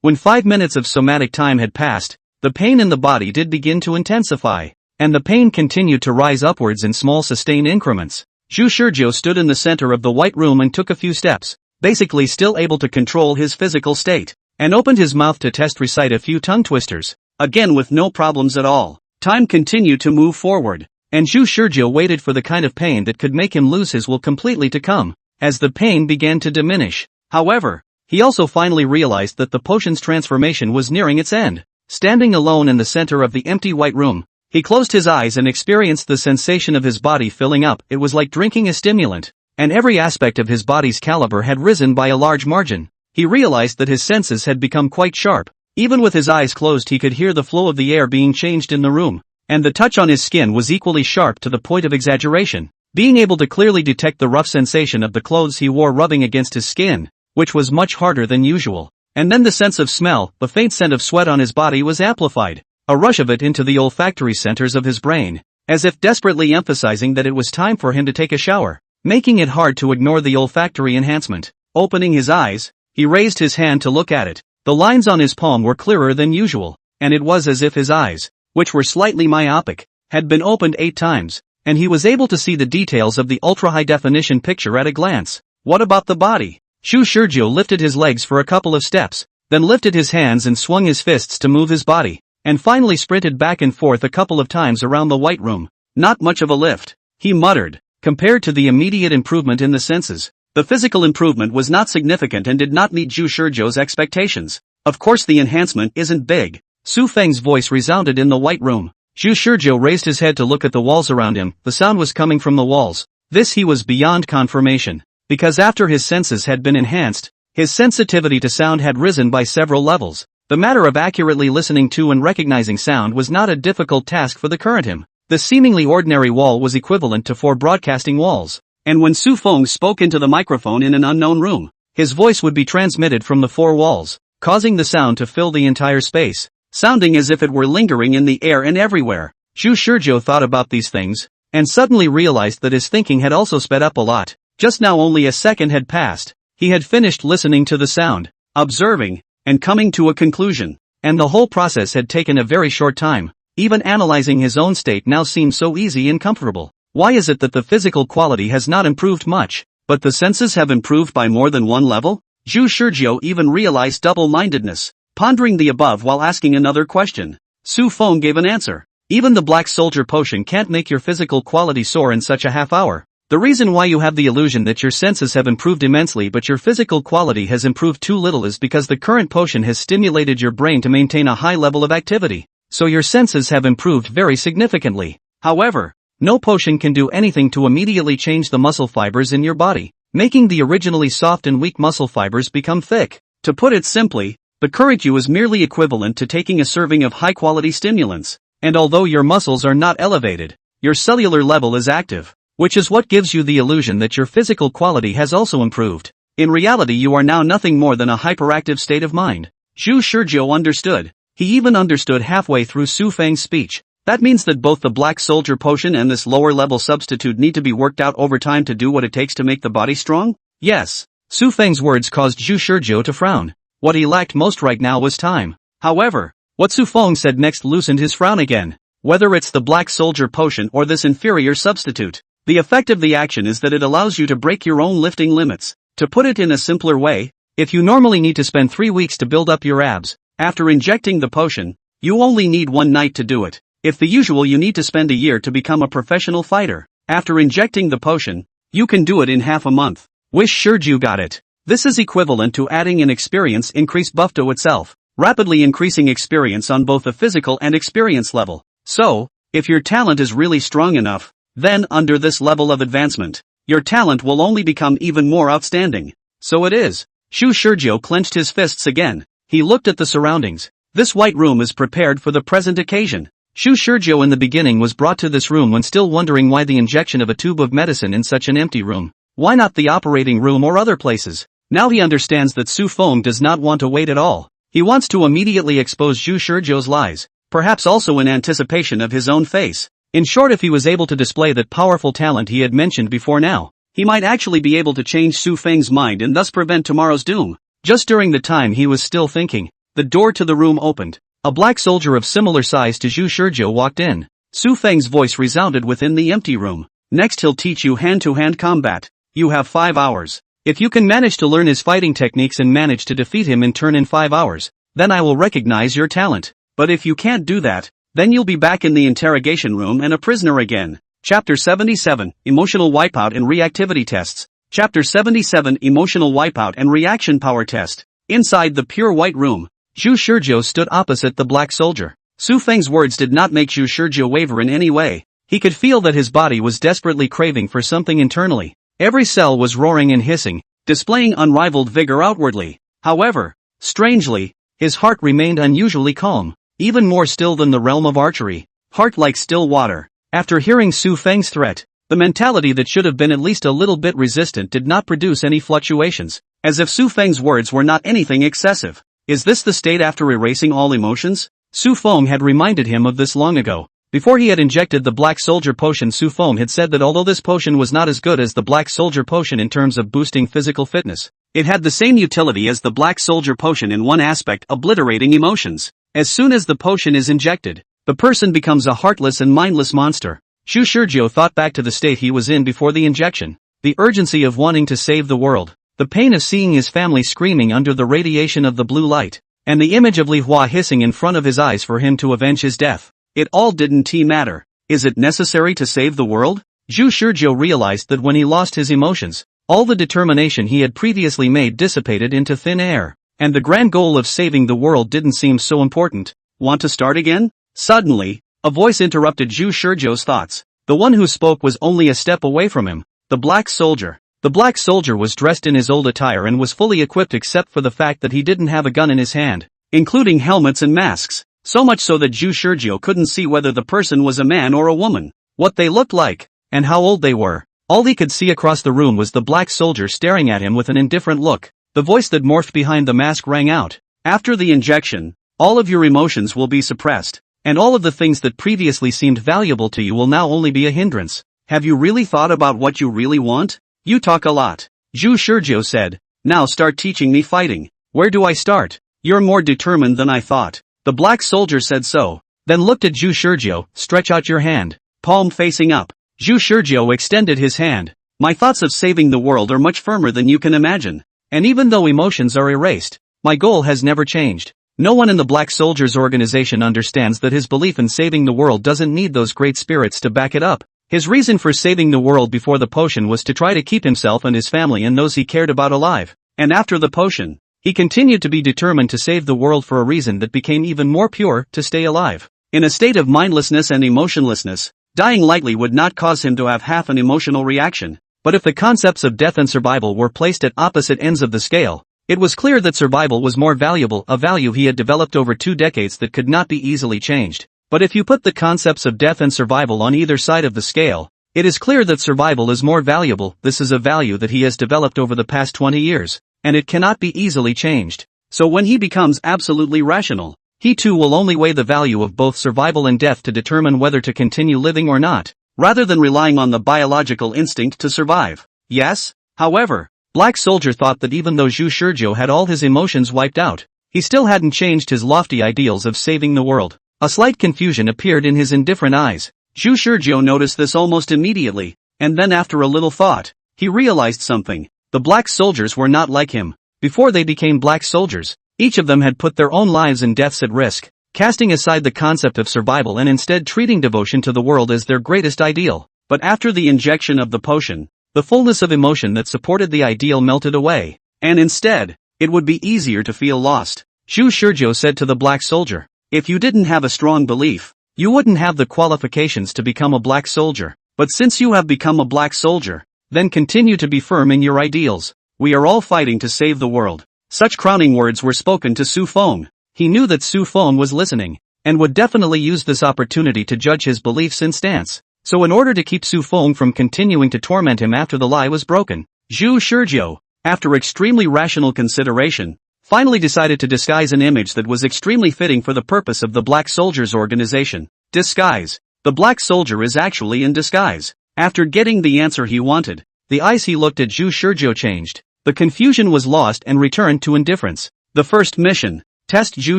When 5 minutes of somatic time had passed, the pain in the body did begin to intensify, and the pain continued to rise upwards in small sustained increments. Zhu Shizhou stood in the center of the white room and took a few steps, basically still able to control his physical state, and opened his mouth to recite a few tongue twisters, again with no problems at all. Time continued to move forward, and Zhu Shizhou waited for the kind of pain that could make him lose his will completely to come, as the pain began to diminish. However, he also finally realized that the potion's transformation was nearing its end. Standing alone in the center of the empty white room, he closed his eyes and experienced the sensation of his body filling up. It was like drinking a stimulant, and every aspect of his body's caliber had risen by a large margin. He realized that his senses had become quite sharp. Even with his eyes closed he could hear the flow of the air being changed in the room, and the touch on his skin was equally sharp to the point of exaggeration. Being able to clearly detect the rough sensation of the clothes he wore rubbing against his skin, which was much harder than usual. And then the sense of smell, the faint scent of sweat on his body was amplified, a rush of it into the olfactory centers of his brain, as if desperately emphasizing that it was time for him to take a shower, making it hard to ignore the olfactory enhancement. Opening his eyes, he raised his hand to look at it. The lines on his palm were clearer than usual, and it was as if his eyes, which were slightly myopic, had been opened 8 times, and he was able to see the details of the ultra-high-definition picture at a glance. What about the body? Zhu Shizhou lifted his legs for a couple of steps, then lifted his hands and swung his fists to move his body, and finally sprinted back and forth a couple of times around the white room. Not much of a lift, he muttered. Compared to the immediate improvement in the senses, the physical improvement was not significant and did not meet Zhu Shizhou's expectations. Of course the enhancement isn't big. Su Feng's voice resounded in the white room. Zhu Shizhou raised his head to look at the walls around him. The sound was coming from the walls. This he was beyond confirmation, because after his senses had been enhanced, his sensitivity to sound had risen by several levels. The matter of accurately listening to and recognizing sound was not a difficult task for the current him. The seemingly ordinary wall was equivalent to 4 broadcasting walls, and when Su Feng spoke into the microphone in an unknown room, his voice would be transmitted from the 4 walls, causing the sound to fill the entire space, sounding as if it were lingering in the air and everywhere. Zhu Shizhou thought about these things, and suddenly realized that his thinking had also sped up a lot. Just now only a second had passed. He had finished listening to the sound, observing, and coming to a conclusion, and the whole process had taken a very short time. Even analyzing his own state now seemed so easy and comfortable. Why is it that the physical quality has not improved much, but the senses have improved by more than one level? Zhu Shizhou even realized double-mindedness, pondering the above while asking another question. Su Feng gave an answer. Even the black soldier potion can't make your physical quality soar in such a half hour. The reason why you have the illusion that your senses have improved immensely but your physical quality has improved too little is because the current potion has stimulated your brain to maintain a high level of activity, so your senses have improved very significantly. However, no potion can do anything to immediately change the muscle fibers in your body, making the originally soft and weak muscle fibers become thick. To put it simply, the current you is merely equivalent to taking a serving of high-quality stimulants, and although your muscles are not elevated, your cellular level is active, which is what gives you the illusion that your physical quality has also improved. In reality you are now nothing more than a hyperactive state of mind. Zhu Shizhou understood. He even understood halfway through Su Feng's speech. That means that both the black soldier potion and this lower-level substitute need to be worked out over time to do what it takes to make the body strong? Yes. Su Feng's words caused Zhu Shizhou to frown. What he lacked most right now was time. However, what Su Feng said next loosened his frown again. Whether it's the black soldier potion or this inferior substitute, the effect of the action is that it allows you to break your own lifting limits. To put it in a simpler way, if you normally need to spend 3 weeks to build up your abs, after injecting the potion, you only need 1 night to do it. If the usual you need to spend a year to become a professional fighter, After injecting the potion, you can do it in half a month. Wish Shurju got it. This is equivalent to adding an experience increase buff to itself, rapidly increasing experience on both the physical and experience level. So, if your talent is really strong enough, then under this level of advancement, your talent will only become even more outstanding. So it is. Shu Shurjo clenched his fists again. He looked at the surroundings. This white room is prepared for the present occasion. Shu Shurjo in the beginning was brought to this room when still wondering why the injection of a tube of medicine in such an empty room. Why not the operating room or other places? Now he understands that Su Feng does not want to wait at all. He wants to immediately expose Shu Shurjo's lies, perhaps also in anticipation of his own face. In short, if he was able to display that powerful talent he had mentioned before now, he might actually be able to change Su Feng's mind and thus prevent tomorrow's doom. Just during the time he was still thinking, the door to the room opened. A black soldier of similar size to Shu Shurjo walked in. Su Feng's voice resounded within the empty room. Next he'll teach you hand-to-hand combat. You have 5 hours. If you can manage to learn his fighting techniques and manage to defeat him in turn in 5 hours, then I will recognize your talent. But if you can't do that, then you'll be back in the interrogation room and a prisoner again. Chapter 77, Emotional Wipeout and Reactivity Tests. Chapter 77, Emotional Wipeout and Reaction Power Test. Inside the pure white room, Shu Shurjo stood opposite the black soldier. Su Feng's words did not make Shu Shurjo waver in any way. He could feel that his body was desperately craving for something internally. Every cell was roaring and hissing, displaying unrivaled vigor outwardly. However, strangely, his heart remained unusually calm, even more still than the realm of archery. Heart like still water. After hearing Su Feng's threat, the mentality that should have been at least a little bit resistant did not produce any fluctuations, as if Su Feng's words were not anything excessive. Is this the state after erasing all emotions? Su Feng had reminded him of this long ago. Before he had injected the Black Soldier potion, Su Feng had said that although this potion was not as good as the Black Soldier potion in terms of boosting physical fitness, it had the same utility as the Black Soldier potion in one aspect, obliterating emotions. As soon as the potion is injected, the person becomes a heartless and mindless monster. Shu Shurjo thought back to the state he was in before the injection. The urgency of wanting to save the world, the pain of seeing his family screaming under the radiation of the blue light, and the image of Li Hua hissing in front of his eyes for him to avenge his death. It all didn't matter. Is it necessary to save the world? Shu Shurjo realized that when he lost his emotions, all the determination he had previously made dissipated into thin air, and the grand goal of saving the world didn't seem so important. Want to start again? Suddenly, a voice interrupted Shu Shurjo's thoughts. The one who spoke was only a step away from him, the Black Soldier. The Black Soldier was dressed in his old attire and was fully equipped except for the fact that he didn't have a gun in his hand, including helmets and masks. So much so that Shu Shurjo couldn't see whether the person was a man or a woman, what they looked like, and how old they were. All he could see across the room was the Black Soldier staring at him with an indifferent look. The voice that morphed behind the mask rang out. After the injection, all of your emotions will be suppressed, and all of the things that previously seemed valuable to you will now only be a hindrance. Have you really thought about what you really want? You talk a lot. Shu Shurjo said. Now start teaching me fighting. Where do I start? You're more determined than I thought. The Black Soldier said so, then looked at Shu Shurjo. Stretch out your hand, palm facing up. Shu Shurjo extended his hand. My thoughts of saving the world are much firmer than you can imagine. And even though emotions are erased, my goal has never changed. No one in the Black Soldier's organization understands that his belief in saving the world doesn't need those great spirits to back it up. His reason for saving the world before the potion was to try to keep himself and his family and those he cared about alive. And after the potion, he continued to be determined to save the world for a reason that became even more pure, to stay alive. In a state of mindlessness and emotionlessness, dying lightly would not cause him to have half an emotional reaction. But if the concepts of death and survival were placed at opposite ends of the scale, it was clear that survival was more valuable, a value he had developed over 2 decades that could not be easily changed. But if you put the concepts of death and survival on either side of the scale, it is clear that survival is more valuable. This is a value that he has developed over the past 20 years. And it cannot be easily changed. So when he becomes absolutely rational, he too will only weigh the value of both survival and death to determine whether to continue living or not, rather than relying on the biological instinct to survive. Yes? However, Black Soldier thought that even though Shu Shurjo had all his emotions wiped out, he still hadn't changed his lofty ideals of saving the world. A slight confusion appeared in his indifferent eyes. Shu Shurjo noticed this almost immediately, and then after a little thought, he realized something. The Black Soldiers were not like him. Before they became Black Soldiers, each of them had put their own lives and deaths at risk, casting aside the concept of survival and instead treating devotion to the world as their greatest ideal. but after the injection of the potion, the fullness of emotion that supported the ideal melted away, and instead, it would be easier to feel lost. Zhu Shizhou said to the black soldier, "If you didn't have a strong belief, you wouldn't have the qualifications to become a black soldier, but since you have become a black soldier, then continue to be firm in your ideals. We are all fighting to save the world." Such crowning words were spoken to Su Feng. He knew that Su Feng was listening, and would definitely use this opportunity to judge his beliefs and stance. So in order to keep Su Feng from continuing to torment him after the lie was broken, Zhu Shizhou, after extremely rational consideration, finally decided to disguise an image that was extremely fitting for the purpose of the Black Soldiers organization. Disguise. The Black Soldier is actually in disguise. After getting the answer he wanted, the eyes he looked at Zhu Shizhou changed. The confusion was lost and returned to indifference. The first mission, Test Zhu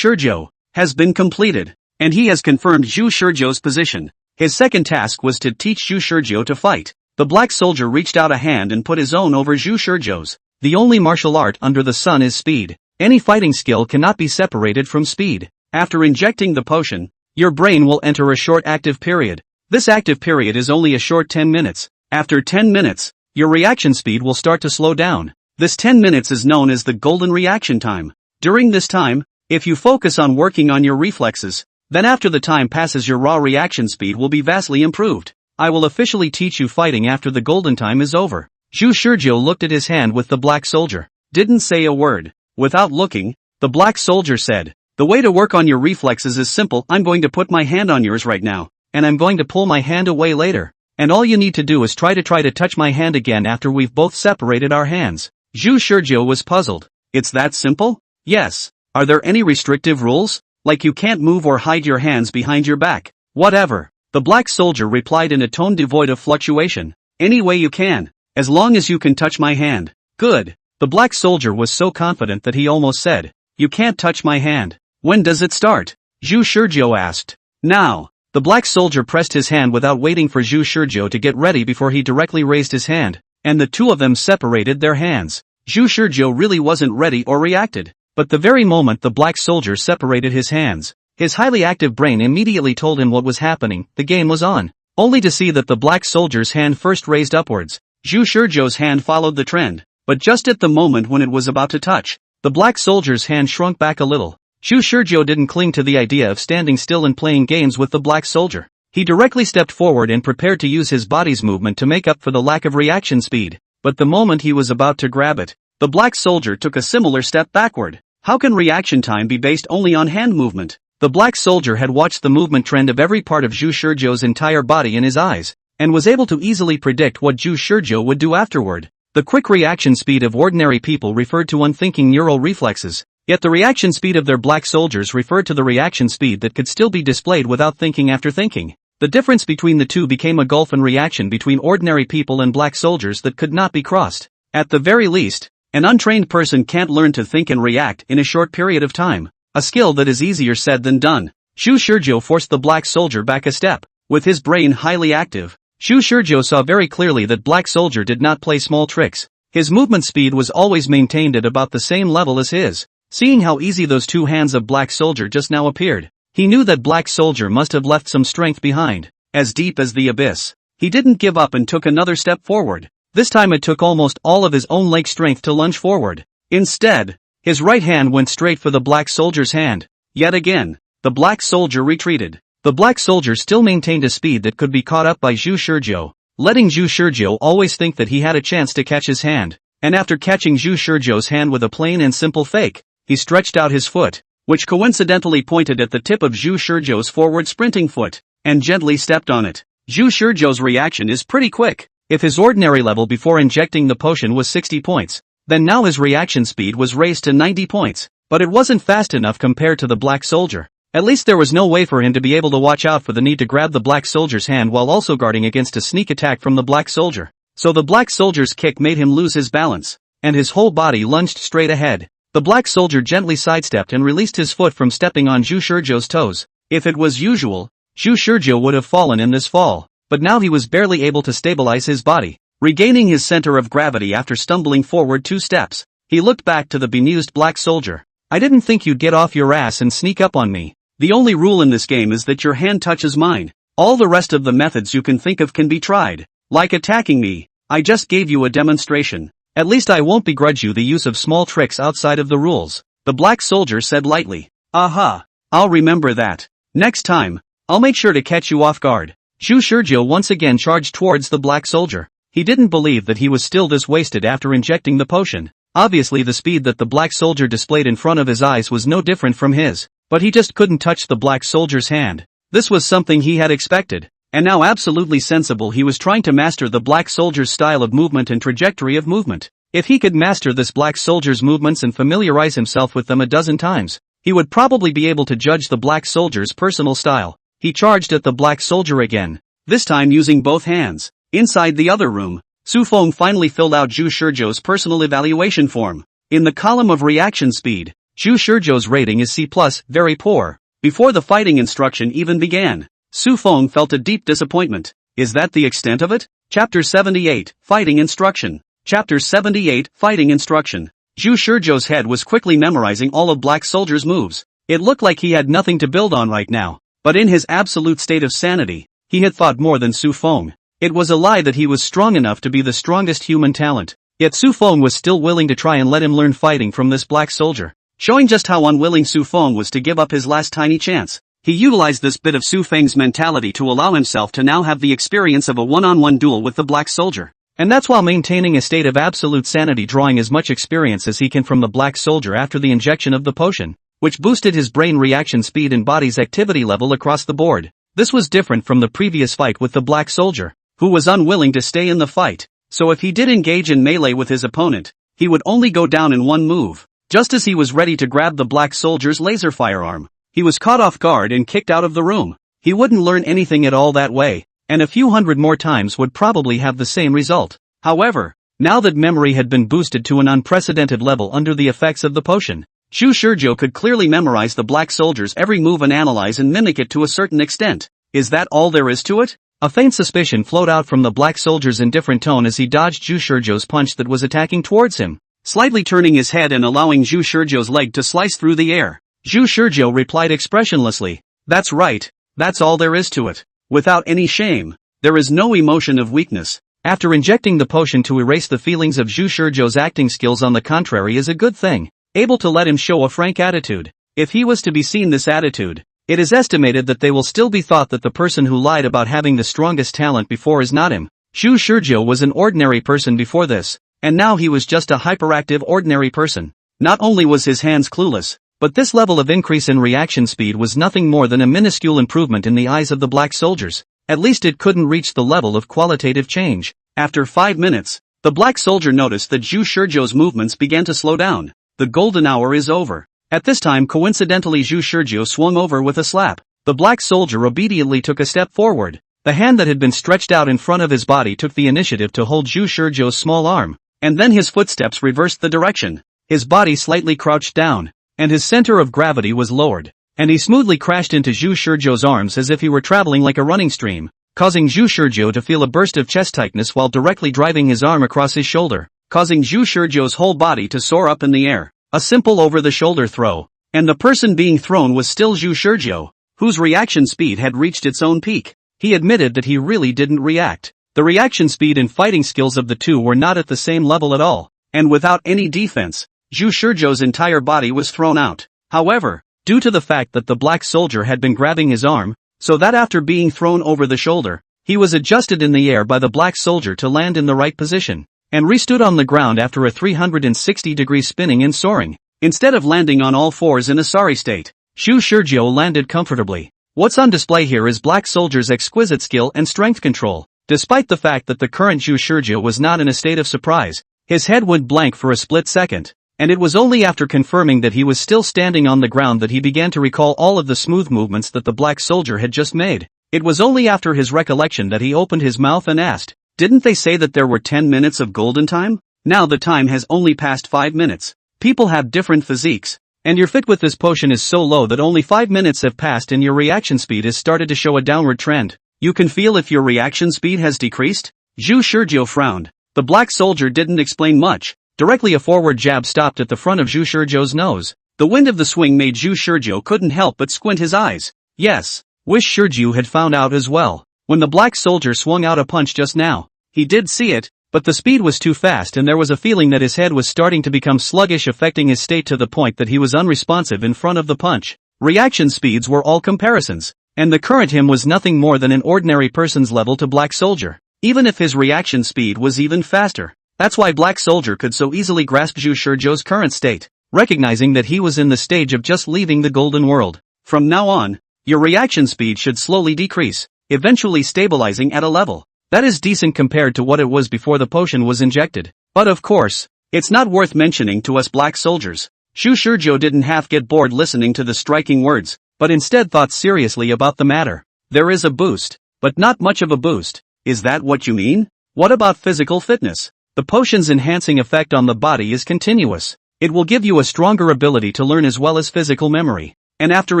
Shizhou, has been completed, and he has confirmed Zhu Shizhou's position. His second task was to teach Zhu Shizhou to fight. The black soldier reached out a hand and put his own over Zhu Shizhou's. The only martial art under the sun is speed. Any fighting skill cannot be separated from speed. After injecting the potion, your brain will enter a short active period. This active period is only a short 10 minutes. After 10 minutes, your reaction speed will start to slow down. This 10 minutes is known as the golden reaction time. During this time, if you focus on working on your reflexes, then after the time passes your raw reaction speed will be vastly improved. I will officially teach you fighting after the golden time is over. Zhu Shizhou looked at his hand with the black soldier. Didn't say a word. Without looking, the black soldier said, "The way to work on your reflexes is simple. I'm going to put my hand on yours right now, and I'm going to pull my hand away later. And all you need to do is try to touch my hand again after we've both separated our hands." Zhu Shizhou was puzzled. It's that simple? Yes. Are there any restrictive rules? Like you can't move or hide your hands behind your back? Whatever. The black soldier replied in a tone devoid of fluctuation. Any way you can. As long as you can touch my hand. Good. The black soldier was so confident that he almost said, "You can't touch my hand." "When does it start?" Zhu Shizhou asked. "Now." The black soldier pressed his hand without waiting for Zhu Shizhou to get ready before he directly raised his hand, and the two of them separated their hands. Zhu Shizhou really wasn't ready or reacted, but the very moment the black soldier separated his hands, his highly active brain immediately told him what was happening. The game was on. Only to see that the black soldier's hand first raised upwards. Zhu Shizhou's hand followed the trend, but just at the moment when it was about to touch, the black soldier's hand shrunk back a little. Zhu Shizhou didn't cling to the idea of standing still and playing games with the black soldier. He directly stepped forward and prepared to use his body's movement to make up for the lack of reaction speed. But the moment he was about to grab it, the black soldier took a similar step backward. How can reaction time be based only on hand movement? The black soldier had watched the movement trend of every part of Zhu Shizhou's entire body in his eyes, and was able to easily predict what Zhu Shizhou would do afterward. The quick reaction speed of ordinary people referred to unthinking neural reflexes, yet the reaction speed of their black soldiers referred to the reaction speed that could still be displayed without thinking after thinking. The difference between the two became a gulf in reaction between ordinary people and black soldiers that could not be crossed. At the very least, an untrained person can't learn to think and react in a short period of time, a skill that is easier said than done. Zhu Shizhou forced the black soldier back a step. With his brain highly active, Zhu Shizhou saw very clearly that black soldier did not play small tricks. His movement speed was always maintained at about the same level as his. Seeing how easy those two hands of black soldier just now appeared, he knew that black soldier must have left some strength behind, as deep as the abyss. He didn't give up and took another step forward. This time it took almost all of his own leg strength to lunge forward. Instead, his right hand went straight for the black soldier's hand. Yet again, the black soldier retreated. The black soldier still maintained a speed that could be caught up by Zhu Shizhou, letting Zhu Shizhou always think that he had a chance to catch his hand. And after catching Zhu Shizhou's hand with a plain and simple fake, he stretched out his foot, which coincidentally pointed at the tip of Zhu Shizhou's forward sprinting foot, and gently stepped on it. Zhu Shizhou's reaction is pretty quick. If his ordinary level before injecting the potion was 60 points, then now his reaction speed was raised to 90 points, but it wasn't fast enough compared to the black soldier. At least there was no way for him to be able to watch out for the need to grab the black soldier's hand while also guarding against a sneak attack from the black soldier. So the black soldier's kick made him lose his balance, and his whole body lunged straight ahead. The black soldier gently sidestepped and released his foot from stepping on Zhu Shizhou's toes. If it was usual, Zhu Shizhou would have fallen in this fall, but now he was barely able to stabilize his body. Regaining his center of gravity after stumbling forward 2 steps, he looked back to the bemused black soldier. "I didn't think you'd get off your ass and sneak up on me. The only rule in this game is that your hand touches mine. All the rest of the methods you can think of can be tried. Like attacking me. I just gave you a demonstration. At least I won't begrudge you the use of small tricks outside of the rules, the black soldier said lightly. Aha. I'll remember that. Next time, I'll make sure to catch you off guard. Zhu Shizhou once again charged towards the black soldier. He didn't believe that he was still this wasted after injecting the potion. Obviously the speed that the black soldier displayed in front of his eyes was no different from his, but he just couldn't touch the black soldier's hand. This was something he had expected. And now absolutely sensible he was trying to master the black soldier's style of movement and trajectory of movement. If he could master this black soldier's movements and familiarize himself with them a dozen times, he would probably be able to judge the black soldier's personal style. He charged at the black soldier again, this time using both hands. Inside the other room, Su Feng finally filled out Zhu Shizhou's personal evaluation form. In the column of reaction speed, Zhu Shizhou's rating is C+, very poor. Before the fighting instruction even began, Su Feng felt a deep disappointment. Is that the extent of it? Chapter 78, Fighting Instruction. Chapter 78, Fighting Instruction. Zhu Shizhou's head was quickly memorizing all of Black Soldier's moves. It looked like he had nothing to build on right now. But in his absolute state of sanity, he had thought more than Su Feng. It was a lie that he was strong enough to be the strongest human talent. Yet Su Feng was still willing to try and let him learn fighting from this black soldier. Showing just how unwilling Su Feng was to give up his last tiny chance. He utilized this bit of Su Feng's mentality to allow himself to now have the experience of a one-on-one duel with the black soldier. And that's while maintaining a state of absolute sanity, drawing as much experience as he can from the black soldier after the injection of the potion, which boosted his brain reaction speed and body's activity level across the board. This was different from the previous fight with the black soldier, who was unwilling to stay in the fight. So if he did engage in melee with his opponent, he would only go down in one move. Just as he was ready to grab the black soldier's laser firearm, he was caught off guard and kicked out of the room. He wouldn't learn anything at all that way, and a few hundred more times would probably have the same result. However, now that memory had been boosted to an unprecedented level under the effects of the potion, Zhu Shizhou could clearly memorize the black soldier's every move and analyze and mimic it to a certain extent. Is that all there is to it? A faint suspicion flowed out from the black soldier's indifferent tone as he dodged Zhu Shizhou's punch that was attacking towards him, slightly turning his head and allowing Zhu Shizhou's leg to slice through the air. Zhu Shizhou replied expressionlessly, "That's right, that's all there is to it." Without any shame. There is no emotion of weakness. After injecting the potion to erase the feelings of Zhu Shizhou's acting skills, on the contrary, is a good thing, able to let him show a frank attitude. If he was to be seen this attitude, it is estimated that they will still be thought that the person who lied about having the strongest talent before is not him. Zhu Shizhou was an ordinary person before this, and now he was just a hyperactive ordinary person. Not only was his hands clueless, but this level of increase in reaction speed was nothing more than a minuscule improvement in the eyes of the black soldiers. At least it couldn't reach the level of qualitative change. After 5 minutes, the black soldier noticed that Zhu Shizhou's movements began to slow down. The golden hour is over. At this time, coincidentally, Zhu Shizhou swung over with a slap. The black soldier obediently took a step forward. The hand that had been stretched out in front of his body took the initiative to hold Zhu Shizhou's small arm, and then his footsteps reversed the direction. His body slightly crouched down, and his center of gravity was lowered, and he smoothly crashed into Zhu Shizhou's arms as if he were traveling like a running stream, causing Zhu Shizhou to feel a burst of chest tightness while directly driving his arm across his shoulder, causing Zhu Shizhou's whole body to soar up in the air. A simple over-the-shoulder throw, and the person being thrown was still Zhu Shizhou, whose reaction speed had reached its own peak. He admitted that he really didn't react. The reaction speed and fighting skills of the two were not at the same level at all, and without any defense, Zhu Shizhou's entire body was thrown out. However, due to the fact that the black soldier had been grabbing his arm, so that after being thrown over the shoulder, he was adjusted in the air by the black soldier to land in the right position, and restood on the ground after a 360-degree spinning and soaring. Instead of landing on all fours in a sorry state, Zhu Shizhou landed comfortably. What's on display here is black soldier's exquisite skill and strength control. Despite the fact that the current Zhu Shizhou was not in a state of surprise, his head went blank for a split second. And it was only after confirming that he was still standing on the ground that he began to recall all of the smooth movements that the black soldier had just made. It was only after his recollection that he opened his mouth and asked, "Didn't they say that there were 10 minutes of golden time? Now the time has only passed 5 minutes. People have different physiques, and your fit with this potion is so low that only 5 minutes have passed and your reaction speed has started to show a downward trend. You can feel if your reaction speed has decreased?" Zhu Shizhou frowned. The black soldier didn't explain much. Directly a forward jab stopped at the front of Zhu Shizhou's nose. The wind of the swing made Zhu Shizhou couldn't help but squint his eyes. Yes, Wish Shurju had found out as well. When the black soldier swung out a punch just now, he did see it, but the speed was too fast and there was a feeling that his head was starting to become sluggish, affecting his state to the point that he was unresponsive in front of the punch. Reaction speeds were all comparisons, and the current him was nothing more than an ordinary person's level to black soldier, even if his reaction speed was even faster. That's why black soldier could so easily grasp Zhu Shurjo's current state, recognizing that he was in the stage of just leaving the golden world. From now on, your reaction speed should slowly decrease, eventually stabilizing at a level that is decent compared to what it was before the potion was injected. But of course, it's not worth mentioning to us black soldiers. Zhu Shurjo didn't half get bored listening to the striking words, but instead thought seriously about the matter. There is a boost, but not much of a boost. Is that what you mean? What about physical fitness? The potion's enhancing effect on the body is continuous. It will give you a stronger ability to learn as well as physical memory. And after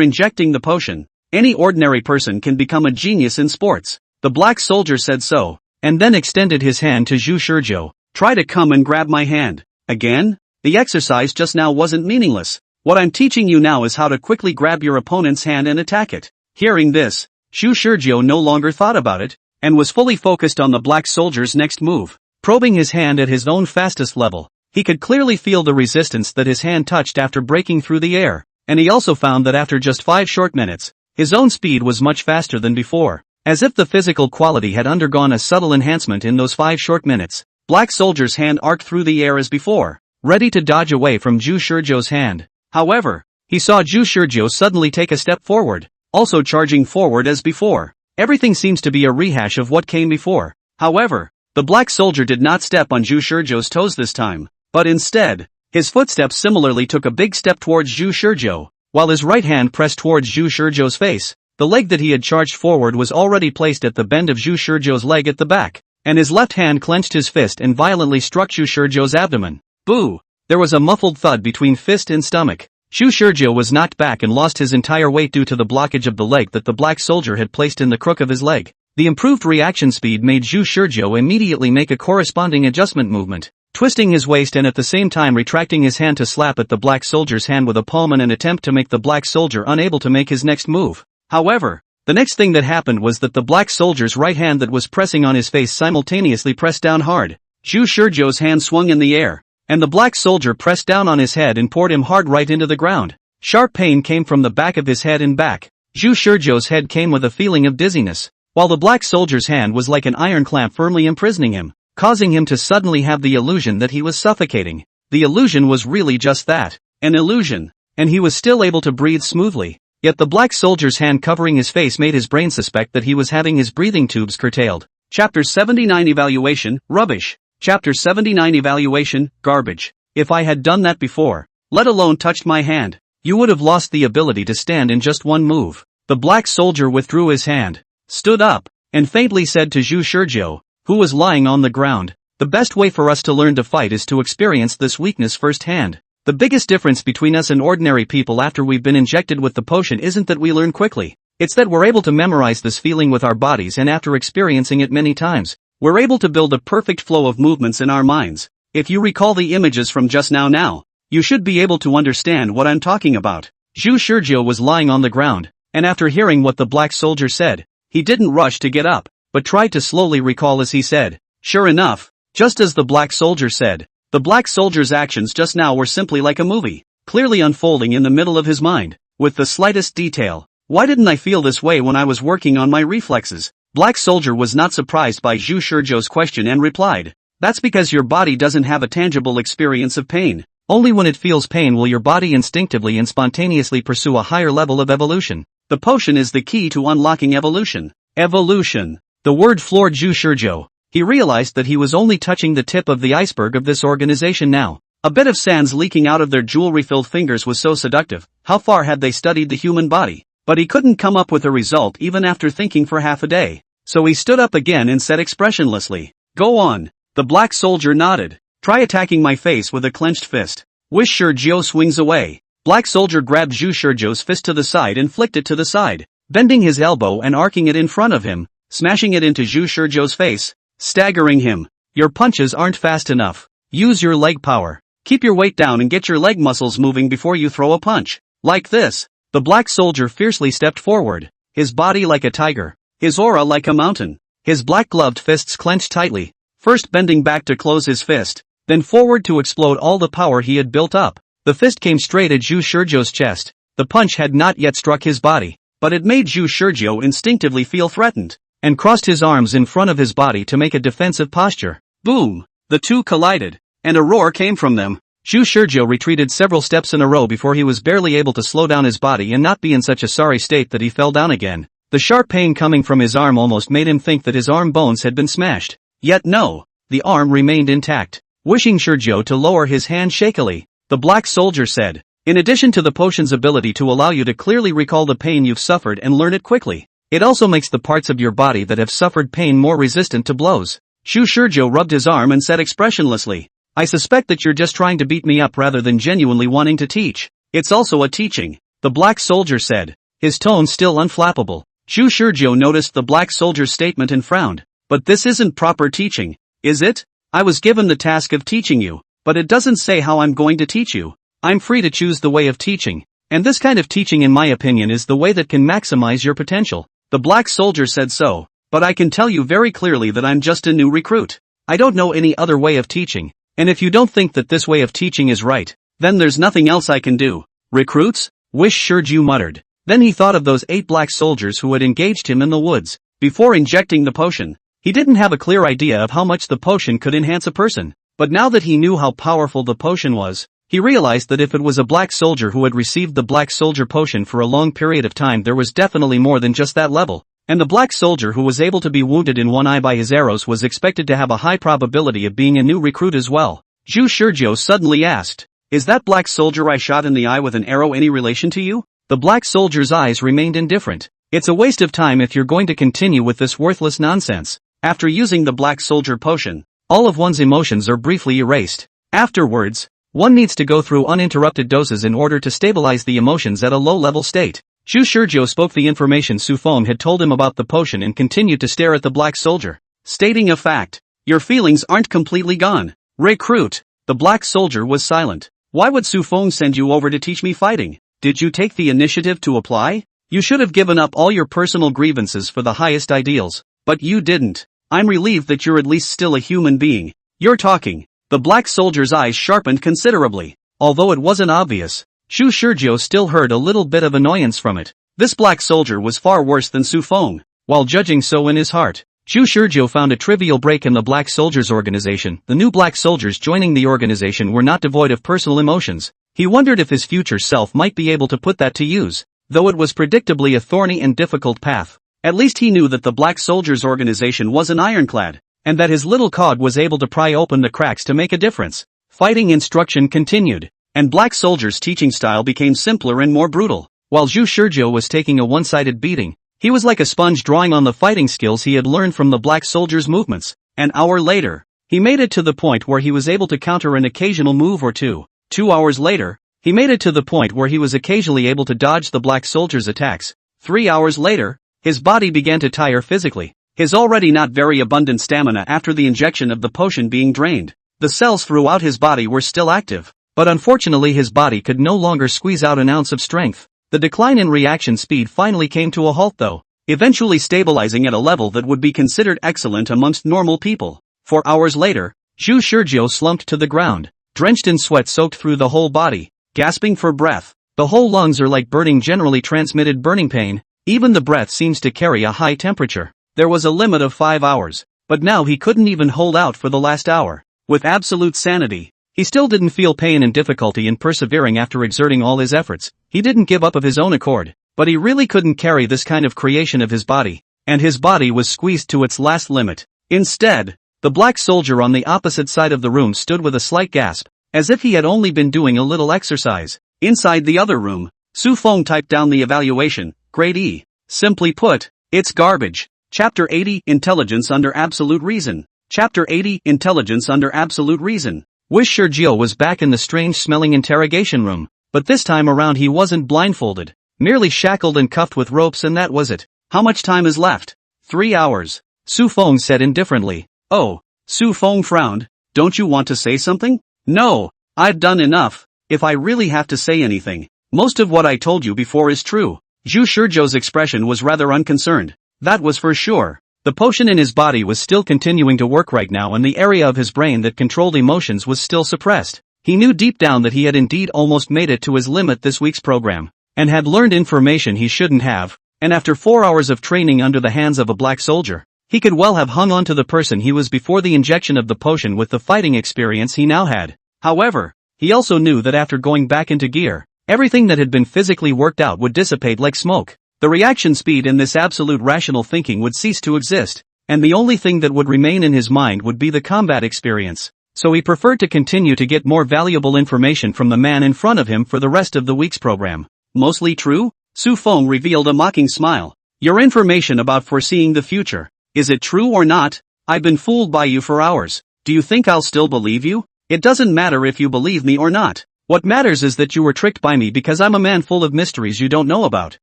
injecting the potion, any ordinary person can become a genius in sports. The black soldier said so, and then extended his hand to Zhu Shurjo. Try to come and grab my hand. Again? The exercise just now wasn't meaningless. What I'm teaching you now is how to quickly grab your opponent's hand and attack it. Hearing this, Zhu Shurjo no longer thought about it, and was fully focused on the black soldier's next move. Probing his hand at his own fastest level, he could clearly feel the resistance that his hand touched after breaking through the air, and he also found that after just 5 short minutes, his own speed was much faster than before. As if the physical quality had undergone a subtle enhancement in those 5 short minutes, black soldier's hand arced through the air as before, ready to dodge away from Zhu Shurjo's hand. However, he saw Zhu Shurjo suddenly take a step forward, also charging forward as before. Everything seems to be a rehash of what came before. However, the black soldier did not step on Zhu Shurjo's toes this time, but instead, his footsteps similarly took a big step towards Zhu Shurjo, while his right hand pressed towards Zhu Shurjo's face. The leg that he had charged forward was already placed at the bend of Zhu Shurjo's leg at the back, and his left hand clenched his fist and violently struck Zhu Shurjo's abdomen. Boo! There was a muffled thud between fist and stomach. Zhu Shurjo was knocked back and lost his entire weight due to the blockage of the leg that the black soldier had placed in the crook of his leg. The improved reaction speed made Zhu Shurjo immediately make a corresponding adjustment movement, twisting his waist and at the same time retracting his hand to slap at the black soldier's hand with a palm in an attempt to make the black soldier unable to make his next move. However, the next thing that happened was that the black soldier's right hand that was pressing on his face simultaneously pressed down hard. Zhu Shurjo's hand swung in the air, and the black soldier pressed down on his head and poured him hard right into the ground. Sharp pain came from the back of his head and back. Zhu Shurjo's head came with a feeling of dizziness, while the black soldier's hand was like an iron clamp firmly imprisoning him, causing him to suddenly have the illusion that he was suffocating. The illusion was really just that, an illusion, and he was still able to breathe smoothly. Yet the black soldier's hand covering his face made his brain suspect that he was having his breathing tubes curtailed. Chapter 79 Evaluation, Rubbish. Chapter 79 Evaluation, Garbage. If I had done that before, let alone touched my hand, you would have lost the ability to stand in just one move. The black soldier withdrew his hand, stood up, and faintly said to Zhu Shurjo, who was lying on the ground, the best way for us to learn to fight is to experience this weakness firsthand. The biggest difference between us and ordinary people after we've been injected with the potion isn't that we learn quickly, it's that we're able to memorize this feeling with our bodies, and after experiencing it many times, we're able to build a perfect flow of movements in our minds. If you recall the images from just now, you should be able to understand what I'm talking about. Zhu Shurjo was lying on the ground, and after hearing what the black soldier said, he didn't rush to get up, but tried to slowly recall as he said. Sure enough, just as the black soldier said, the black soldier's actions just now were simply like a movie, clearly unfolding in the middle of his mind, with the slightest detail. Why didn't I feel this way when I was working on my reflexes? Black soldier was not surprised by Zhu Shurjo's question and replied, that's because your body doesn't have a tangible experience of pain. Only when it feels pain will your body instinctively and spontaneously pursue a higher level of evolution. The potion is the key to unlocking evolution. Evolution. The word floored Zhu Shurjo. He realized that he was only touching the tip of the iceberg of this organization now. A bit of sands leaking out of their jewelry-filled fingers was so seductive. How far had they studied the human body? But he couldn't come up with a result even after thinking for half a day. So he stood up again and said expressionlessly, go on. The black soldier nodded. Try attacking my face with a clenched fist. Wish Shurjo swings away. Black soldier grabbed Zhu Shurjo's fist to the side and flicked it to the side, bending his elbow and arcing it in front of him, smashing it into Zhu Shurjo's face, staggering him. Your punches aren't fast enough. Use your leg power. Keep your weight down and get your leg muscles moving before you throw a punch. Like this. The black soldier fiercely stepped forward, his body like a tiger, his aura like a mountain. His black-gloved fists clenched tightly, first bending back to close his fist, then forward to explode all the power he had built up. The fist came straight at Zhu Shizhou's chest. The punch had not yet struck his body, but it made Zhu Shizhou instinctively feel threatened, and crossed his arms in front of his body to make a defensive posture. Boom! The two collided, and a roar came from them. Zhu Shizhou retreated several steps in a row before he was barely able to slow down his body and not be in such a sorry state that he fell down again. The sharp pain coming from his arm almost made him think that his arm bones had been smashed. Yet no, the arm remained intact. Wishing Shizhou to lower his hand shakily, the black soldier said, "In addition to the potion's ability to allow you to clearly recall the pain you've suffered and learn it quickly, it also makes the parts of your body that have suffered pain more resistant to blows." Zhu Shizhou rubbed his arm and said expressionlessly, "I suspect that you're just trying to beat me up rather than genuinely wanting to teach." "It's also a teaching," the black soldier said, his tone still unflappable. Zhu Shizhou noticed the black soldier's statement and frowned. "But this isn't proper teaching, is it? I was given the task of teaching you, but it doesn't say how I'm going to teach you. I'm free to choose the way of teaching, and this kind of teaching in my opinion is the way that can maximize your potential." The black soldier said so, "But I can tell you very clearly that I'm just a new recruit. I don't know any other way of teaching, and if you don't think that this way of teaching is right, then there's nothing else I can do." "Recruits?" Wish Shizhou muttered. Then he thought of those 8 black soldiers who had engaged him in the woods. Before injecting the potion, he didn't have a clear idea of how much the potion could enhance a person, but now that he knew how powerful the potion was, he realized that if it was a black soldier who had received the black soldier potion for a long period of time, there was definitely more than just that level, and the black soldier who was able to be wounded in one eye by his arrows was expected to have a high probability of being a new recruit as well. Zhu Shizhou suddenly asked, "Is that black soldier I shot in the eye with an arrow any relation to you?" The black soldier's eyes remained indifferent. "It's a waste of time if you're going to continue with this worthless nonsense." After using the black soldier potion, all of one's emotions are briefly erased. Afterwards, one needs to go through uninterrupted doses in order to stabilize the emotions at a low-level state. Zhu Shizhou spoke the information Su Feng had told him about the potion and continued to stare at the black soldier. "Stating a fact, your feelings aren't completely gone. Recruit." The black soldier was silent. "Why would Su Feng send you over to teach me fighting? Did you take the initiative to apply? You should have given up all your personal grievances for the highest ideals, but you didn't. I'm relieved that you're at least still a human being. You're talking." The black soldier's eyes sharpened considerably. Although it wasn't obvious, Zhu Shizhou still heard a little bit of annoyance from it. This black soldier was far worse than Su Feng. While judging so in his heart, Zhu Shizhou found a trivial break in the black soldiers' organization. The new black soldiers joining the organization were not devoid of personal emotions. He wondered if his future self might be able to put that to use. Though it was predictably a thorny and difficult path, at least he knew that the black soldiers' organization wasn't ironclad, and that his little cog was able to pry open the cracks to make a difference. Fighting instruction continued, and black soldiers' teaching style became simpler and more brutal. While Zhu Shizhou was taking a one-sided beating, he was like a sponge drawing on the fighting skills he had learned from the black soldiers' movements. An hour later, he made it to the point where he was able to counter an occasional move or two. 2 hours later, he made it to the point where he was occasionally able to dodge the black soldiers' attacks. 3 hours later, his body began to tire physically, his already not very abundant stamina after the injection of the potion being drained. The cells throughout his body were still active, but unfortunately his body could no longer squeeze out an ounce of strength. The decline in reaction speed finally came to a halt though, eventually stabilizing at a level that would be considered excellent amongst normal people. 4 hours later, Zhu Shizhou slumped to the ground, drenched in sweat soaked through the whole body, gasping for breath. The whole lungs are like burning, generally transmitted burning pain. Even the breath seems to carry a high temperature. There was a limit of 5 hours, but now he couldn't even hold out for the last hour. With absolute sanity, he still didn't feel pain and difficulty in persevering after exerting all his efforts. He didn't give up of his own accord, but he really couldn't carry this kind of creation of his body, and his body was squeezed to its last limit. Instead, the black soldier on the opposite side of the room stood with a slight gasp, as if he had only been doing a little exercise. Inside the other room, Su Feng typed down the evaluation, Grade E. Simply put, it's garbage. Chapter 80, Intelligence Under Absolute Reason. Chapter 80, Intelligence Under Absolute Reason. Wish Shizhou was back in the strange-smelling interrogation room, but this time around he wasn't blindfolded, merely shackled and cuffed with ropes, and that was it. How much time is left? 3 hours. Su Feng said indifferently. Oh, Su Feng frowned. Don't you want to say something? No, I've done enough. If I really have to say anything, most of what I told you before is true. Zhu Shizhou's expression was rather unconcerned. That was for sure. The potion in his body was still continuing to work right now, and the area of his brain that controlled emotions was still suppressed. He knew deep down that he had indeed almost made it to his limit this week's program, and had learned information he shouldn't have, and after 4 hours of training under the hands of a black soldier, he could well have hung on to the person he was before the injection of the potion with the fighting experience he now had. However, he also knew that after going back into gear, everything that had been physically worked out would dissipate like smoke. The reaction speed in this absolute rational thinking would cease to exist, and the only thing that would remain in his mind would be the combat experience. So he preferred to continue to get more valuable information from the man in front of him for the rest of the week's program. Mostly true? Su Feng revealed a mocking smile. Your information about foreseeing the future, is it true or not? I've been fooled by you for hours. Do you think I'll still believe you? It doesn't matter if you believe me or not. What matters is that you were tricked by me because I'm a man full of mysteries you don't know about,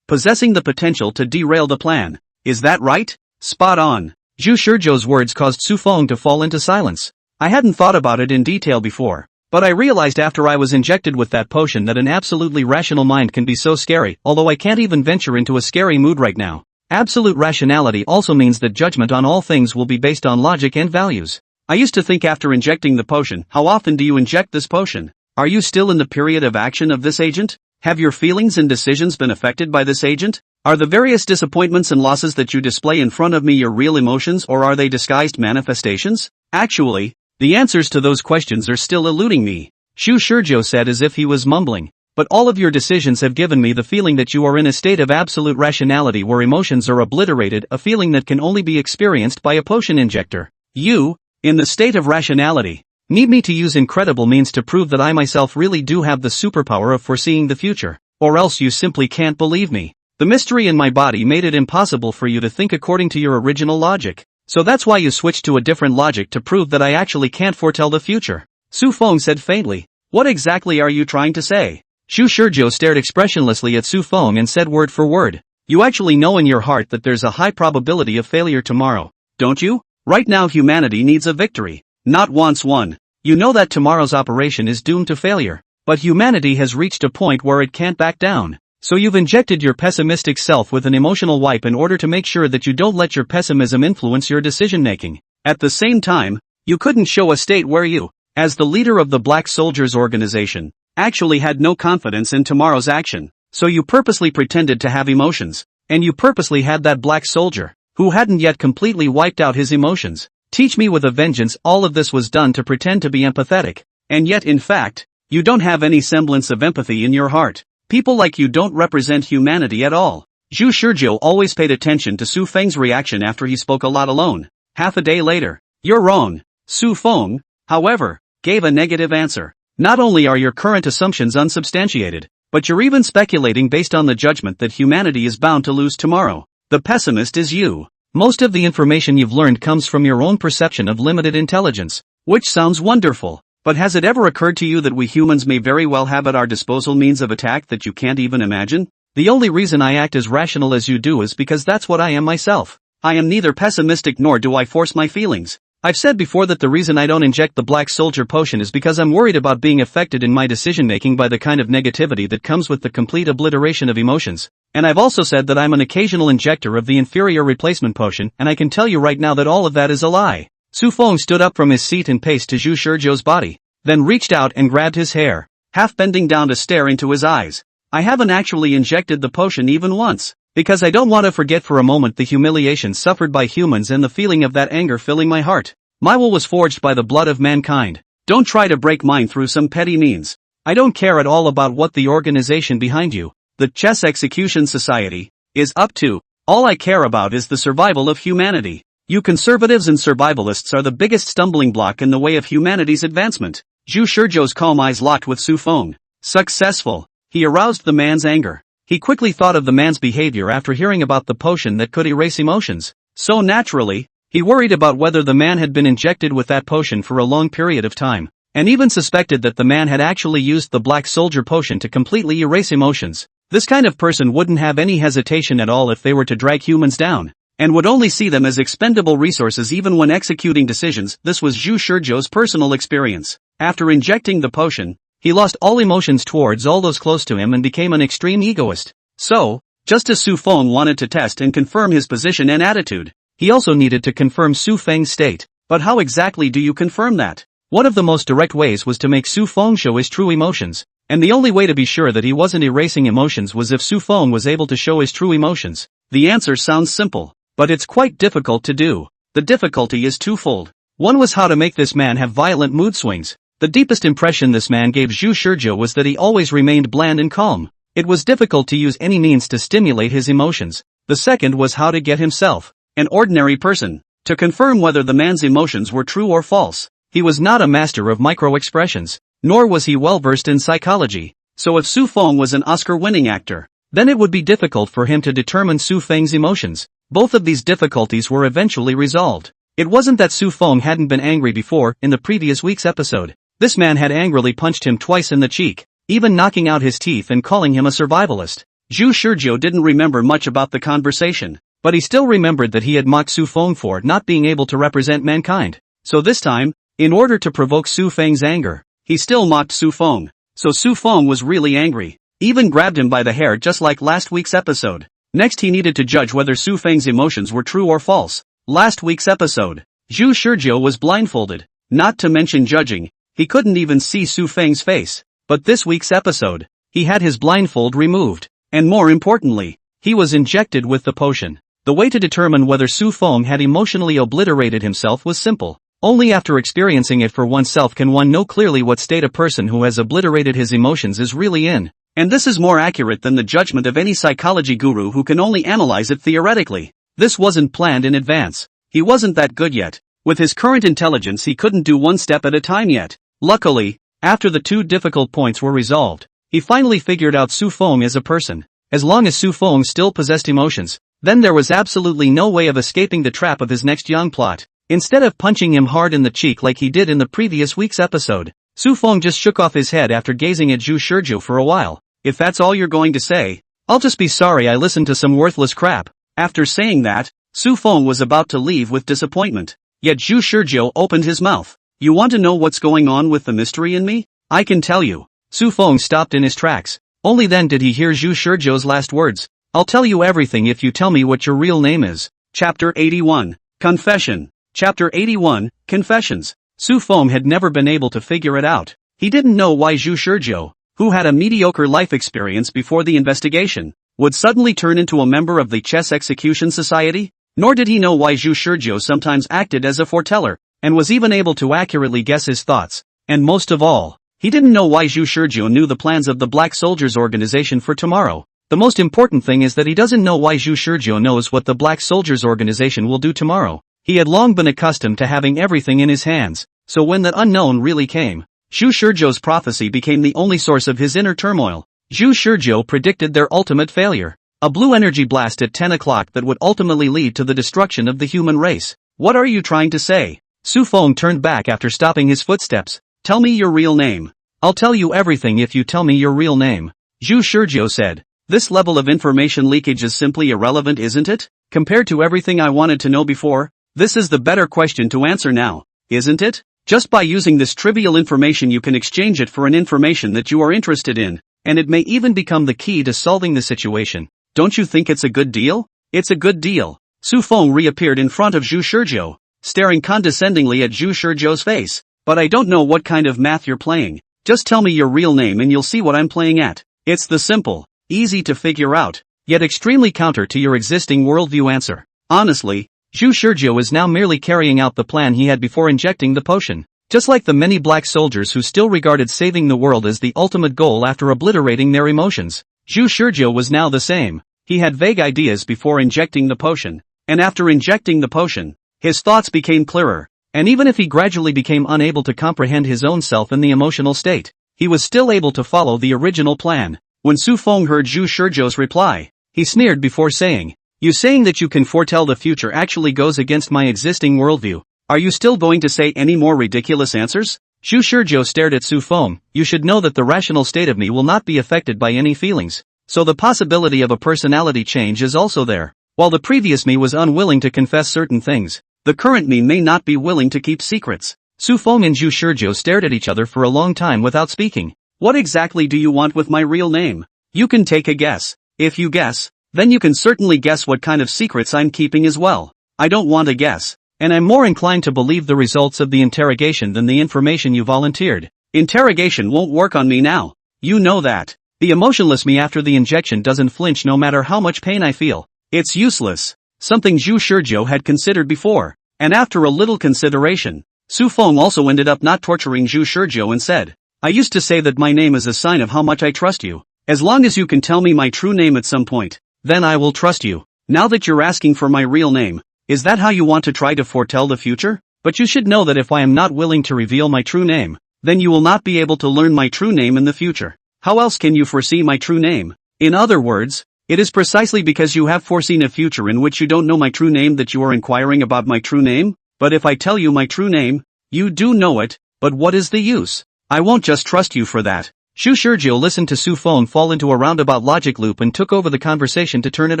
possessing the potential to derail the plan. Is that right? Spot on. Zhu Shizhou's words caused Su Feng to fall into silence. I hadn't thought about it in detail before, but I realized after I was injected with that potion that an absolutely rational mind can be so scary, although I can't even venture into a scary mood right now. Absolute rationality also means that judgment on all things will be based on logic and values. I used to think after injecting the potion, how often do you inject this potion? Are you still in the period of action of this agent? Have your feelings and decisions been affected by this agent? Are the various disappointments and losses that you display in front of me your real emotions, or are they disguised manifestations? Actually, the answers to those questions are still eluding me, Zhu Shizhou said as if he was mumbling. But all of your decisions have given me the feeling that you are in a state of absolute rationality where emotions are obliterated, a feeling that can only be experienced by a potion injector. You, in the state of rationality, need me to use incredible means to prove that I myself really do have the superpower of foreseeing the future, or else you simply can't believe me. The mystery in my body made it impossible for you to think according to your original logic. So that's why you switched to a different logic to prove that I actually can't foretell the future. Su Feng said faintly. What exactly are you trying to say? Zhu Shizhou stared expressionlessly at Su Feng and said word for word. You actually know in your heart that there's a high probability of failure tomorrow, don't you? Right now humanity needs a victory, not wants one. You know that tomorrow's operation is doomed to failure, but humanity has reached a point where it can't back down. So you've injected your pessimistic self with an emotional wipe in order to make sure that you don't let your pessimism influence your decision-making. At the same time, you couldn't show a state where you, as the leader of the Black Soldiers organization, actually had no confidence in tomorrow's action. So you purposely pretended to have emotions, and you purposely had that black soldier, who hadn't yet completely wiped out his emotions, teach me with a vengeance. All of this was done to pretend to be empathetic, and yet in fact, you don't have any semblance of empathy in your heart. People like you don't represent humanity at all. Zhu Shizhou always paid attention to Su Feng's reaction after he spoke a lot alone. Half a day later, you're wrong. Su Feng, however, gave a negative answer. Not only are your current assumptions unsubstantiated, but you're even speculating based on the judgment that humanity is bound to lose tomorrow. The pessimist is you. Most of the information you've learned comes from your own perception of limited intelligence, which sounds wonderful. But has it ever occurred to you that we humans may very well have at our disposal means of attack that you can't even imagine? The only reason I act as rational as you do is because that's what I am myself. I am neither pessimistic nor do I force my feelings. I've said before that the reason I don't inject the Black Soldier potion is because I'm worried about being affected in my decision-making by the kind of negativity that comes with the complete obliteration of emotions. And I've also said that I'm an occasional injector of the inferior replacement potion, and I can tell you right now that all of that is a lie. Su Feng stood up from his seat and paced to Zhu Shizhou's body, then reached out and grabbed his hair, half bending down to stare into his eyes. I haven't actually injected the potion even once, because I don't want to forget for a moment the humiliation suffered by humans and the feeling of that anger filling my heart. My will was forged by the blood of mankind. Don't try to break mine through some petty means. I don't care at all about what the organization behind you, the Chess Execution Society, is up to. All I care about is the survival of humanity. You conservatives and survivalists are the biggest stumbling block in the way of humanity's advancement. Zhu Shizhou's calm eyes locked with Su Feng. Successful. He aroused the man's anger. He quickly thought of the man's behavior after hearing about the potion that could erase emotions. So naturally, he worried about whether the man had been injected with that potion for a long period of time, and even suspected that the man had actually used the Black Soldier potion to completely erase emotions. This kind of person wouldn't have any hesitation at all if they were to drag humans down, and would only see them as expendable resources even when executing decisions. This was Zhu Shizhou's personal experience. After injecting the potion, he lost all emotions towards all those close to him and became an extreme egoist. So, Just as Su Feng wanted to test and confirm his position and attitude, he also needed to confirm Su Feng's state. But how exactly do you confirm that? One of the most direct ways was to make Su Feng show his true emotions, and the only way to be sure that he wasn't erasing emotions was if Su Feng was able to show his true emotions. The answer sounds simple, but it's quite difficult to do. The difficulty is twofold. One was how to make this man have violent mood swings. The deepest impression this man gave Zhu Shizhou was that he always remained bland and calm. It was difficult to use any means to stimulate his emotions. The second was how to get himself, an ordinary person, to confirm whether the man's emotions were true or false. He was not a master of micro-expressions, nor was he well-versed in psychology. So if Su Feng was an Oscar-winning actor, then it would be difficult for him to determine Su Feng's emotions. Both of these difficulties were eventually resolved. It wasn't that Su Feng hadn't been angry before in the previous week's episode. This man had angrily punched him twice in the cheek, even knocking out his teeth and calling him a survivalist. Zhu Shizhou didn't remember much about the conversation, but he still remembered that he had mocked Su Feng for not being able to represent mankind. So this time, in order to provoke Su Feng's anger, he still mocked Su Feng. So Su Feng was really angry, even grabbed him by the hair just like last week's episode. Next he needed to judge whether Su Feng's emotions were true or false. Last week's episode, Zhu Shizhou was blindfolded, not to mention judging. He couldn't even see Su Feng's face. But this week's episode, he had his blindfold removed, and more importantly, he was injected with the potion. The way to determine whether Su Feng had emotionally obliterated himself was simple. Only after experiencing it for oneself can one know clearly what state a person who has obliterated his emotions is really in. And this is more accurate than the judgment of any psychology guru who can only analyze it theoretically. This wasn't planned in advance. He wasn't that good yet. With his current intelligence he couldn't do one step at a time yet. Luckily, after the two difficult points were resolved, he finally figured out Su Feng as a person. As long as Su Feng still possessed emotions, then there was absolutely no way of escaping the trap of his next young plot. Instead of punching him hard in the cheek like he did in the previous week's episode, Su Feng just shook off his head after gazing at Zhu Shizhou for a while. If that's all you're going to say, I'll just be sorry I listened to some worthless crap. After saying that, Su Feng was about to leave with disappointment. Yet Zhu Shizhou opened his mouth. You want to know what's going on with the mystery in me? I can tell you. Su Feng stopped in his tracks. Only then did he hear Zhu Shizhou's last words. I'll tell you everything if you tell me what your real name is. Chapter 81. Confession. Chapter 81, Confessions. Su Feng had never been able to figure it out. He didn't know why Zhu Shizhou, who had a mediocre life experience before the investigation, would suddenly turn into a member of the Chess Execution Society. Nor did he know why Zhu Shizhou sometimes acted as a foreteller, and was even able to accurately guess his thoughts. And most of all, he didn't know why Zhu Shizhou knew the plans of the Black Soldiers Organization for tomorrow. The most important thing is that he doesn't know why Zhu Shizhou knows what the Black Soldiers Organization will do tomorrow. He had long been accustomed to having everything in his hands, so when that unknown really came, Zhu Shizhou's prophecy became the only source of his inner turmoil. Zhu Shizhou predicted their ultimate failure. A blue energy blast at 10 o'clock that would ultimately lead to the destruction of the human race. What are you trying to say? Su Feng turned back after stopping his footsteps. Tell me your real name. I'll tell you everything if you tell me your real name. Zhu Shizhou said. This level of information leakage is simply irrelevant, isn't it? Compared to everything I wanted to know before, this is the better question to answer now, isn't it? Just by using this trivial information you can exchange it for an information that you are interested in, and it may even become the key to solving the situation. Don't you think it's a good deal? It's a good deal. Su Feng reappeared in front of Zhu Shizhou, staring condescendingly at Zhu Shizhou's face. But I don't know what kind of math you're playing. Just tell me your real name and you'll see what I'm playing at. It's the simple, easy to figure out, yet extremely counter to your existing worldview answer. Honestly, Zhu Shizhou is now merely carrying out the plan he had before injecting the potion. Just like the many black soldiers who still regarded saving the world as the ultimate goal after obliterating their emotions. Zhu Shizhou was now the same. He had vague ideas before injecting the potion, and after injecting the potion, his thoughts became clearer, and even if he gradually became unable to comprehend his own self in the emotional state, he was still able to follow the original plan. When Su Feng heard Zhu Shizhou's reply, he sneered before saying, You saying that you can foretell the future actually goes against my existing worldview. Are you still going to say any more ridiculous answers? Zhu Shizhou stared at Su Feng. You should know that the rational state of me will not be affected by any feelings. So the possibility of a personality change is also there. While the previous me was unwilling to confess certain things, the current me may not be willing to keep secrets. Su Feng and Zhu Shizhou stared at each other for a long time without speaking. What exactly do you want with my real name? You can take a guess. If you guess, Then you can certainly guess what kind of secrets I'm keeping as well. I don't want to guess. And I'm more inclined to believe the results of the interrogation than the information you volunteered. Interrogation won't work on me now. You know that. The emotionless me after the injection doesn't flinch no matter how much pain I feel. It's useless. Something Zhu Shizhou had considered before. And after a little consideration, Su Feng also ended up not torturing Zhu Shizhou and said, I used to say that my name is a sign of how much I trust you. As long as you can tell me my true name at some point, then I will trust you. Now that you're asking for my real name, is that how you want to try to foretell the future? But you should know that if I am not willing to reveal my true name, then you will not be able to learn my true name in the future. How else can you foresee my true name? In other words, it is precisely because you have foreseen a future in which you don't know my true name that you are inquiring about my true name? But if I tell you my true name, you do know it, but what is the use? I won't just trust you for that. Zhu Shizhou listened to Su Feng fall into a roundabout logic loop and took over the conversation to turn it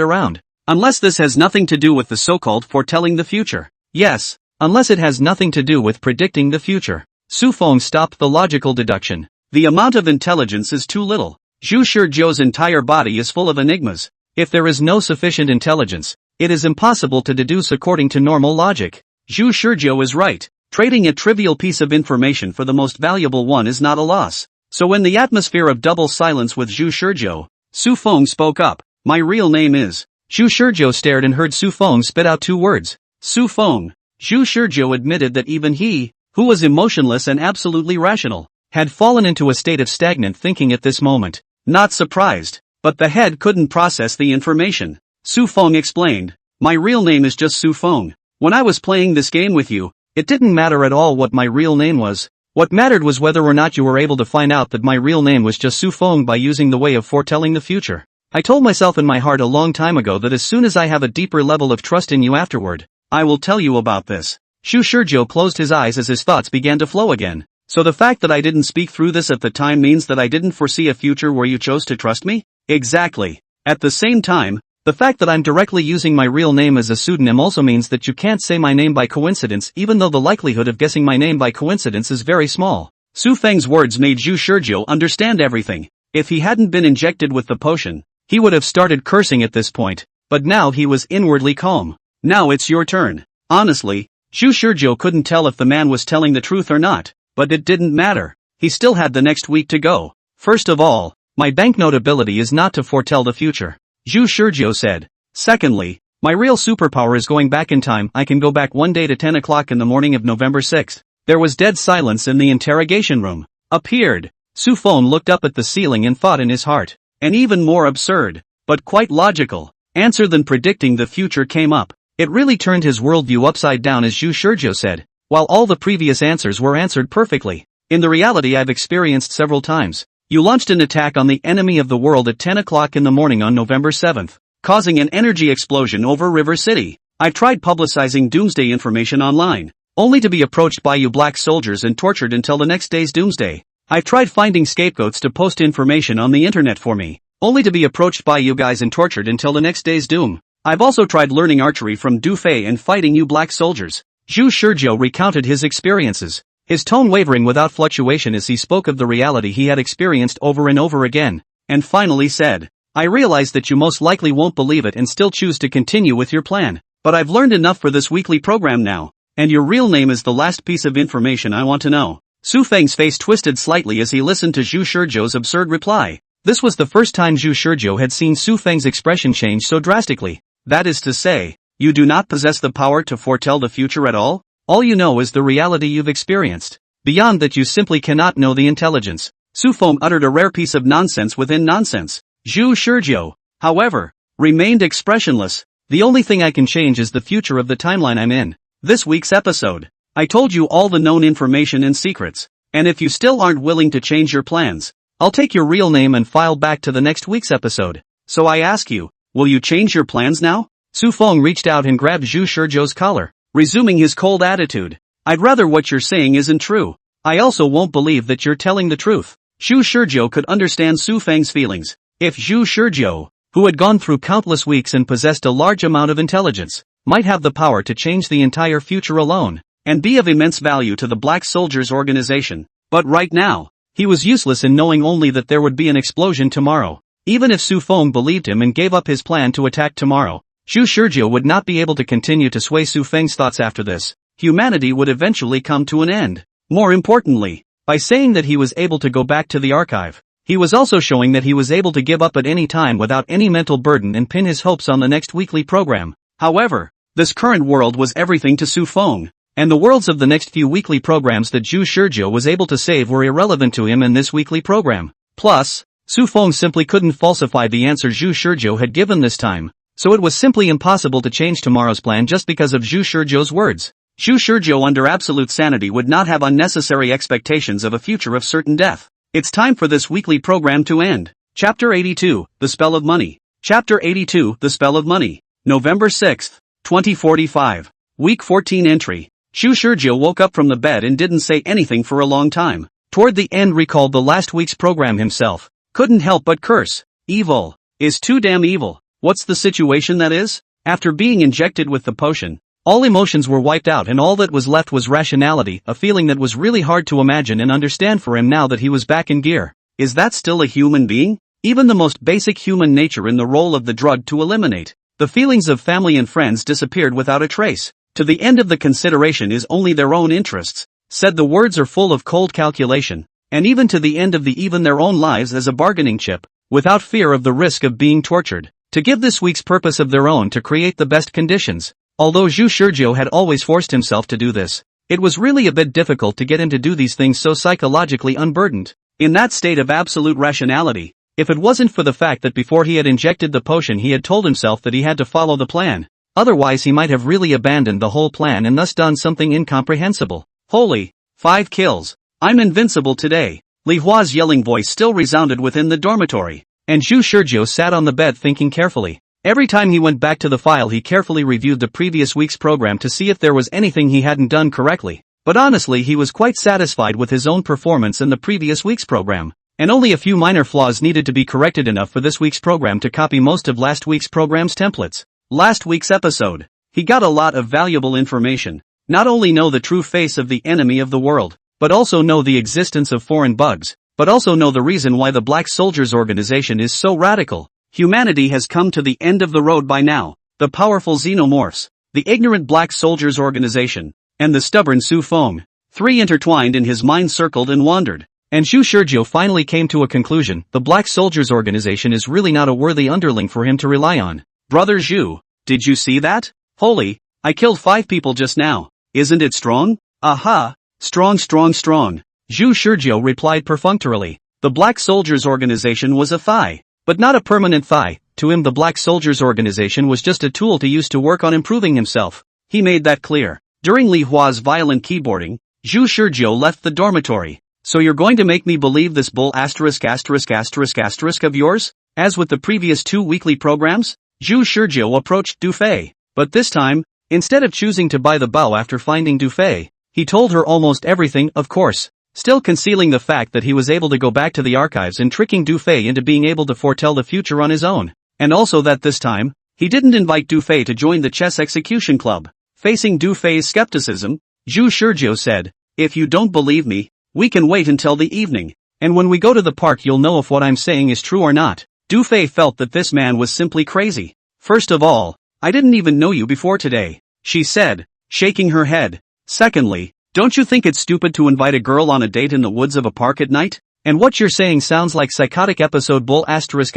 around. Unless this has nothing to do with the so-called foretelling the future. Yes, unless it has nothing to do with predicting the future. Su Feng stopped the logical deduction. The amount of intelligence is too little. Zhu Shizhou's entire body is full of enigmas. If there is no sufficient intelligence, it is impossible to deduce according to normal logic. Zhu Shizhou is right. Trading a trivial piece of information for the most valuable one is not a loss. So in the atmosphere of double silence with Zhu Shizhou, Su Feng spoke up. My real name is. Zhu Shizhou stared and heard Su Feng spit out two words. Su Feng. Zhu Shizhou admitted that even he, who was emotionless and absolutely rational, had fallen into a state of stagnant thinking at this moment. Not surprised, but the head couldn't process the information. Su Feng explained. My real name is just Su Feng. When I was playing this game with you, it didn't matter at all what my real name was. What mattered was whether or not you were able to find out that my real name was just Su Feng by using the way of foretelling the future. I told myself in my heart a long time ago that as soon as I have a deeper level of trust in you afterward, I will tell you about this. Zhu Shizhou closed his eyes as his thoughts began to flow again. So the fact that I didn't speak through this at the time means that I didn't foresee a future where you chose to trust me? Exactly. At the same time, the fact that I'm directly using my real name as a pseudonym also means that you can't say my name by coincidence even though the likelihood of guessing my name by coincidence is very small. Su Feng's words made Zhu Shizhou understand everything. If he hadn't been injected with the potion, he would have started cursing at this point, but now he was inwardly calm. Now it's your turn. Honestly, Zhu Shizhou couldn't tell if the man was telling the truth or not, but it didn't matter. He still had the next week to go. First of all, my banknote ability is not to foretell the future. Zhu Shizhou said. Secondly, my real superpower is going back in time. I can go back one day to 10 o'clock in the morning of November 6th. There was dead silence in the interrogation room. Appeared. Su Feng looked up at the ceiling and thought in his heart. An even more absurd, but quite logical, answer than predicting the future came up. It really turned his worldview upside down as Zhu Shizhou said. While all the previous answers were answered perfectly. In the reality I've experienced several times. You launched an attack on the enemy of the world at 10 o'clock in the morning on November 7th, causing an energy explosion over River City. I tried publicizing doomsday information online, only to be approached by you black soldiers and tortured until the next day's doomsday. I've tried finding scapegoats to post information on the internet for me, only to be approached by you guys and tortured until the next day's doom. I've also tried learning archery from Du Fei and fighting you black soldiers. Zhu Shizhou recounted his experiences. His tone wavering without fluctuation as he spoke of the reality he had experienced over and over again, and finally said, I realize that you most likely won't believe it and still choose to continue with your plan, but I've learned enough for this weekly program now, and your real name is the last piece of information I want to know. Su Feng's face twisted slightly as he listened to Zhu Shizhou's absurd reply. This was the first time Zhu Shizhou had seen Su Feng's expression change so drastically. That is to say, you do not possess the power to foretell the future at all? All you know is the reality you've experienced. Beyond that you simply cannot know the intelligence. Su Feng uttered a rare piece of nonsense within nonsense. Zhu Shizhou, however, remained expressionless. The only thing I can change is the future of the timeline I'm in. This week's episode. I told you all the known information and secrets. And if you still aren't willing to change your plans, I'll take your real name and file back to the next week's episode. So I ask you, will you change your plans now? Su Feng reached out and grabbed Zhu Shizhou's collar, resuming his cold attitude. I'd rather what you're saying isn't true. I also won't believe that you're telling the truth. Zhu Shizhou could understand Su Feng's feelings. If Zhu Shizhou, who had gone through countless weeks and possessed a large amount of intelligence, might have the power to change the entire future alone, and be of immense value to the Black Soldiers organization. But right now, he was useless in knowing only that there would be an explosion tomorrow. Even if Su Feng believed him and gave up his plan to attack tomorrow, Zhu Shizhou would not be able to continue to sway Su Feng's thoughts after this. Humanity would eventually come to an end. More importantly, by saying that he was able to go back to the archive, he was also showing that he was able to give up at any time without any mental burden and pin his hopes on the next weekly program. However, this current world was everything to Su Feng, and the worlds of the next few weekly programs that Zhu Shizhou was able to save were irrelevant to him in this weekly program. Plus, Su Feng simply couldn't falsify the answer Zhu Shizhou had given this time, so it was simply impossible to change tomorrow's plan just because of Zhu Shizhou's words. Zhu Shizhou under absolute sanity would not have unnecessary expectations of a future of certain death. It's time for this weekly program to end. Chapter 82, The Spell of Money. Chapter 82, The Spell of Money. November 6th, 2045. Week 14 entry. Zhu Shizhou woke up from the bed and didn't say anything for a long time. Toward the end recalled the last week's program himself. Couldn't help but curse. Evil. Is too damn evil. What's the situation that is? After being injected with the potion, all emotions were wiped out and all that was left was rationality, a feeling that was really hard to imagine and understand for him now that he was back in gear. Is that still a human being? Even the most basic human nature in the role of the drug to eliminate. The feelings of family and friends disappeared without a trace. To the end of the consideration is only their own interests. Said the words are full of cold calculation. And even to the end of the even their own lives as a bargaining chip, without fear of the risk of being tortured. To give this week's purpose of their own to create the best conditions. Although Zhu Shizhou had always forced himself to do this, it was really a bit difficult to get him to do these things so psychologically unburdened. In that state of absolute rationality, if it wasn't for the fact that before he had injected the potion he had told himself that he had to follow the plan. Otherwise he might have really abandoned the whole plan and thus done something incomprehensible. Holy, 5 kills. I'm invincible today. Li Hua's yelling voice still resounded within the dormitory, and Zhu Shizhou sat on the bed thinking carefully. Every time he went back to the file he carefully reviewed the previous week's program to see if there was anything he hadn't done correctly, but honestly he was quite satisfied with his own performance in the previous week's program, and only a few minor flaws needed to be corrected enough for this week's program to copy most of last week's program's templates. Last week's episode, he got a lot of valuable information. Not only know the true face of the enemy of the world, but also know the existence of foreign bugs, but also know the reason why the Black Soldiers organization is so radical. Humanity has come to the end of the road by now. The powerful xenomorphs, the ignorant Black Soldiers organization, and the stubborn Su Feng. 3 intertwined in his mind circled and wandered. And Zhu Shizhou finally came to a conclusion. The Black Soldiers organization is really not a worthy underling for him to rely on. Brother Zhu, did you see that? Holy, I killed 5 people just now. Isn't it strong? Aha, strong. Zhu Shizhou replied perfunctorily. The Black Soldiers organization was a thigh. But not a permanent thigh. To him the Black Soldiers organization was just a tool to use to work on improving himself. He made that clear. During Li Hua's violent keyboarding, Zhu Shizhou left the dormitory. So you're going to make me believe this bull asterisk of yours? As with the previous 2 weekly programs? Zhu Shizhou approached Du Fei. But this time, instead of choosing to buy the bao after finding Du Fei, he told her almost everything, of course. Still concealing the fact that he was able to go back to the archives and tricking Du Fei into being able to foretell the future on his own. And also that this time, he didn't invite Du Fei to join the chess execution club. Facing Du Fei's skepticism, Zhu Shizhou said, if you don't believe me, we can wait until the evening, and when we go to the park you'll know if what I'm saying is true or not. Du Fei felt that this man was simply crazy. First of all, I didn't even know you before today, she said, shaking her head. Secondly, don't you think it's stupid to invite a girl on a date in the woods of a park at night? And what you're saying sounds like psychotic episode bull asterisk.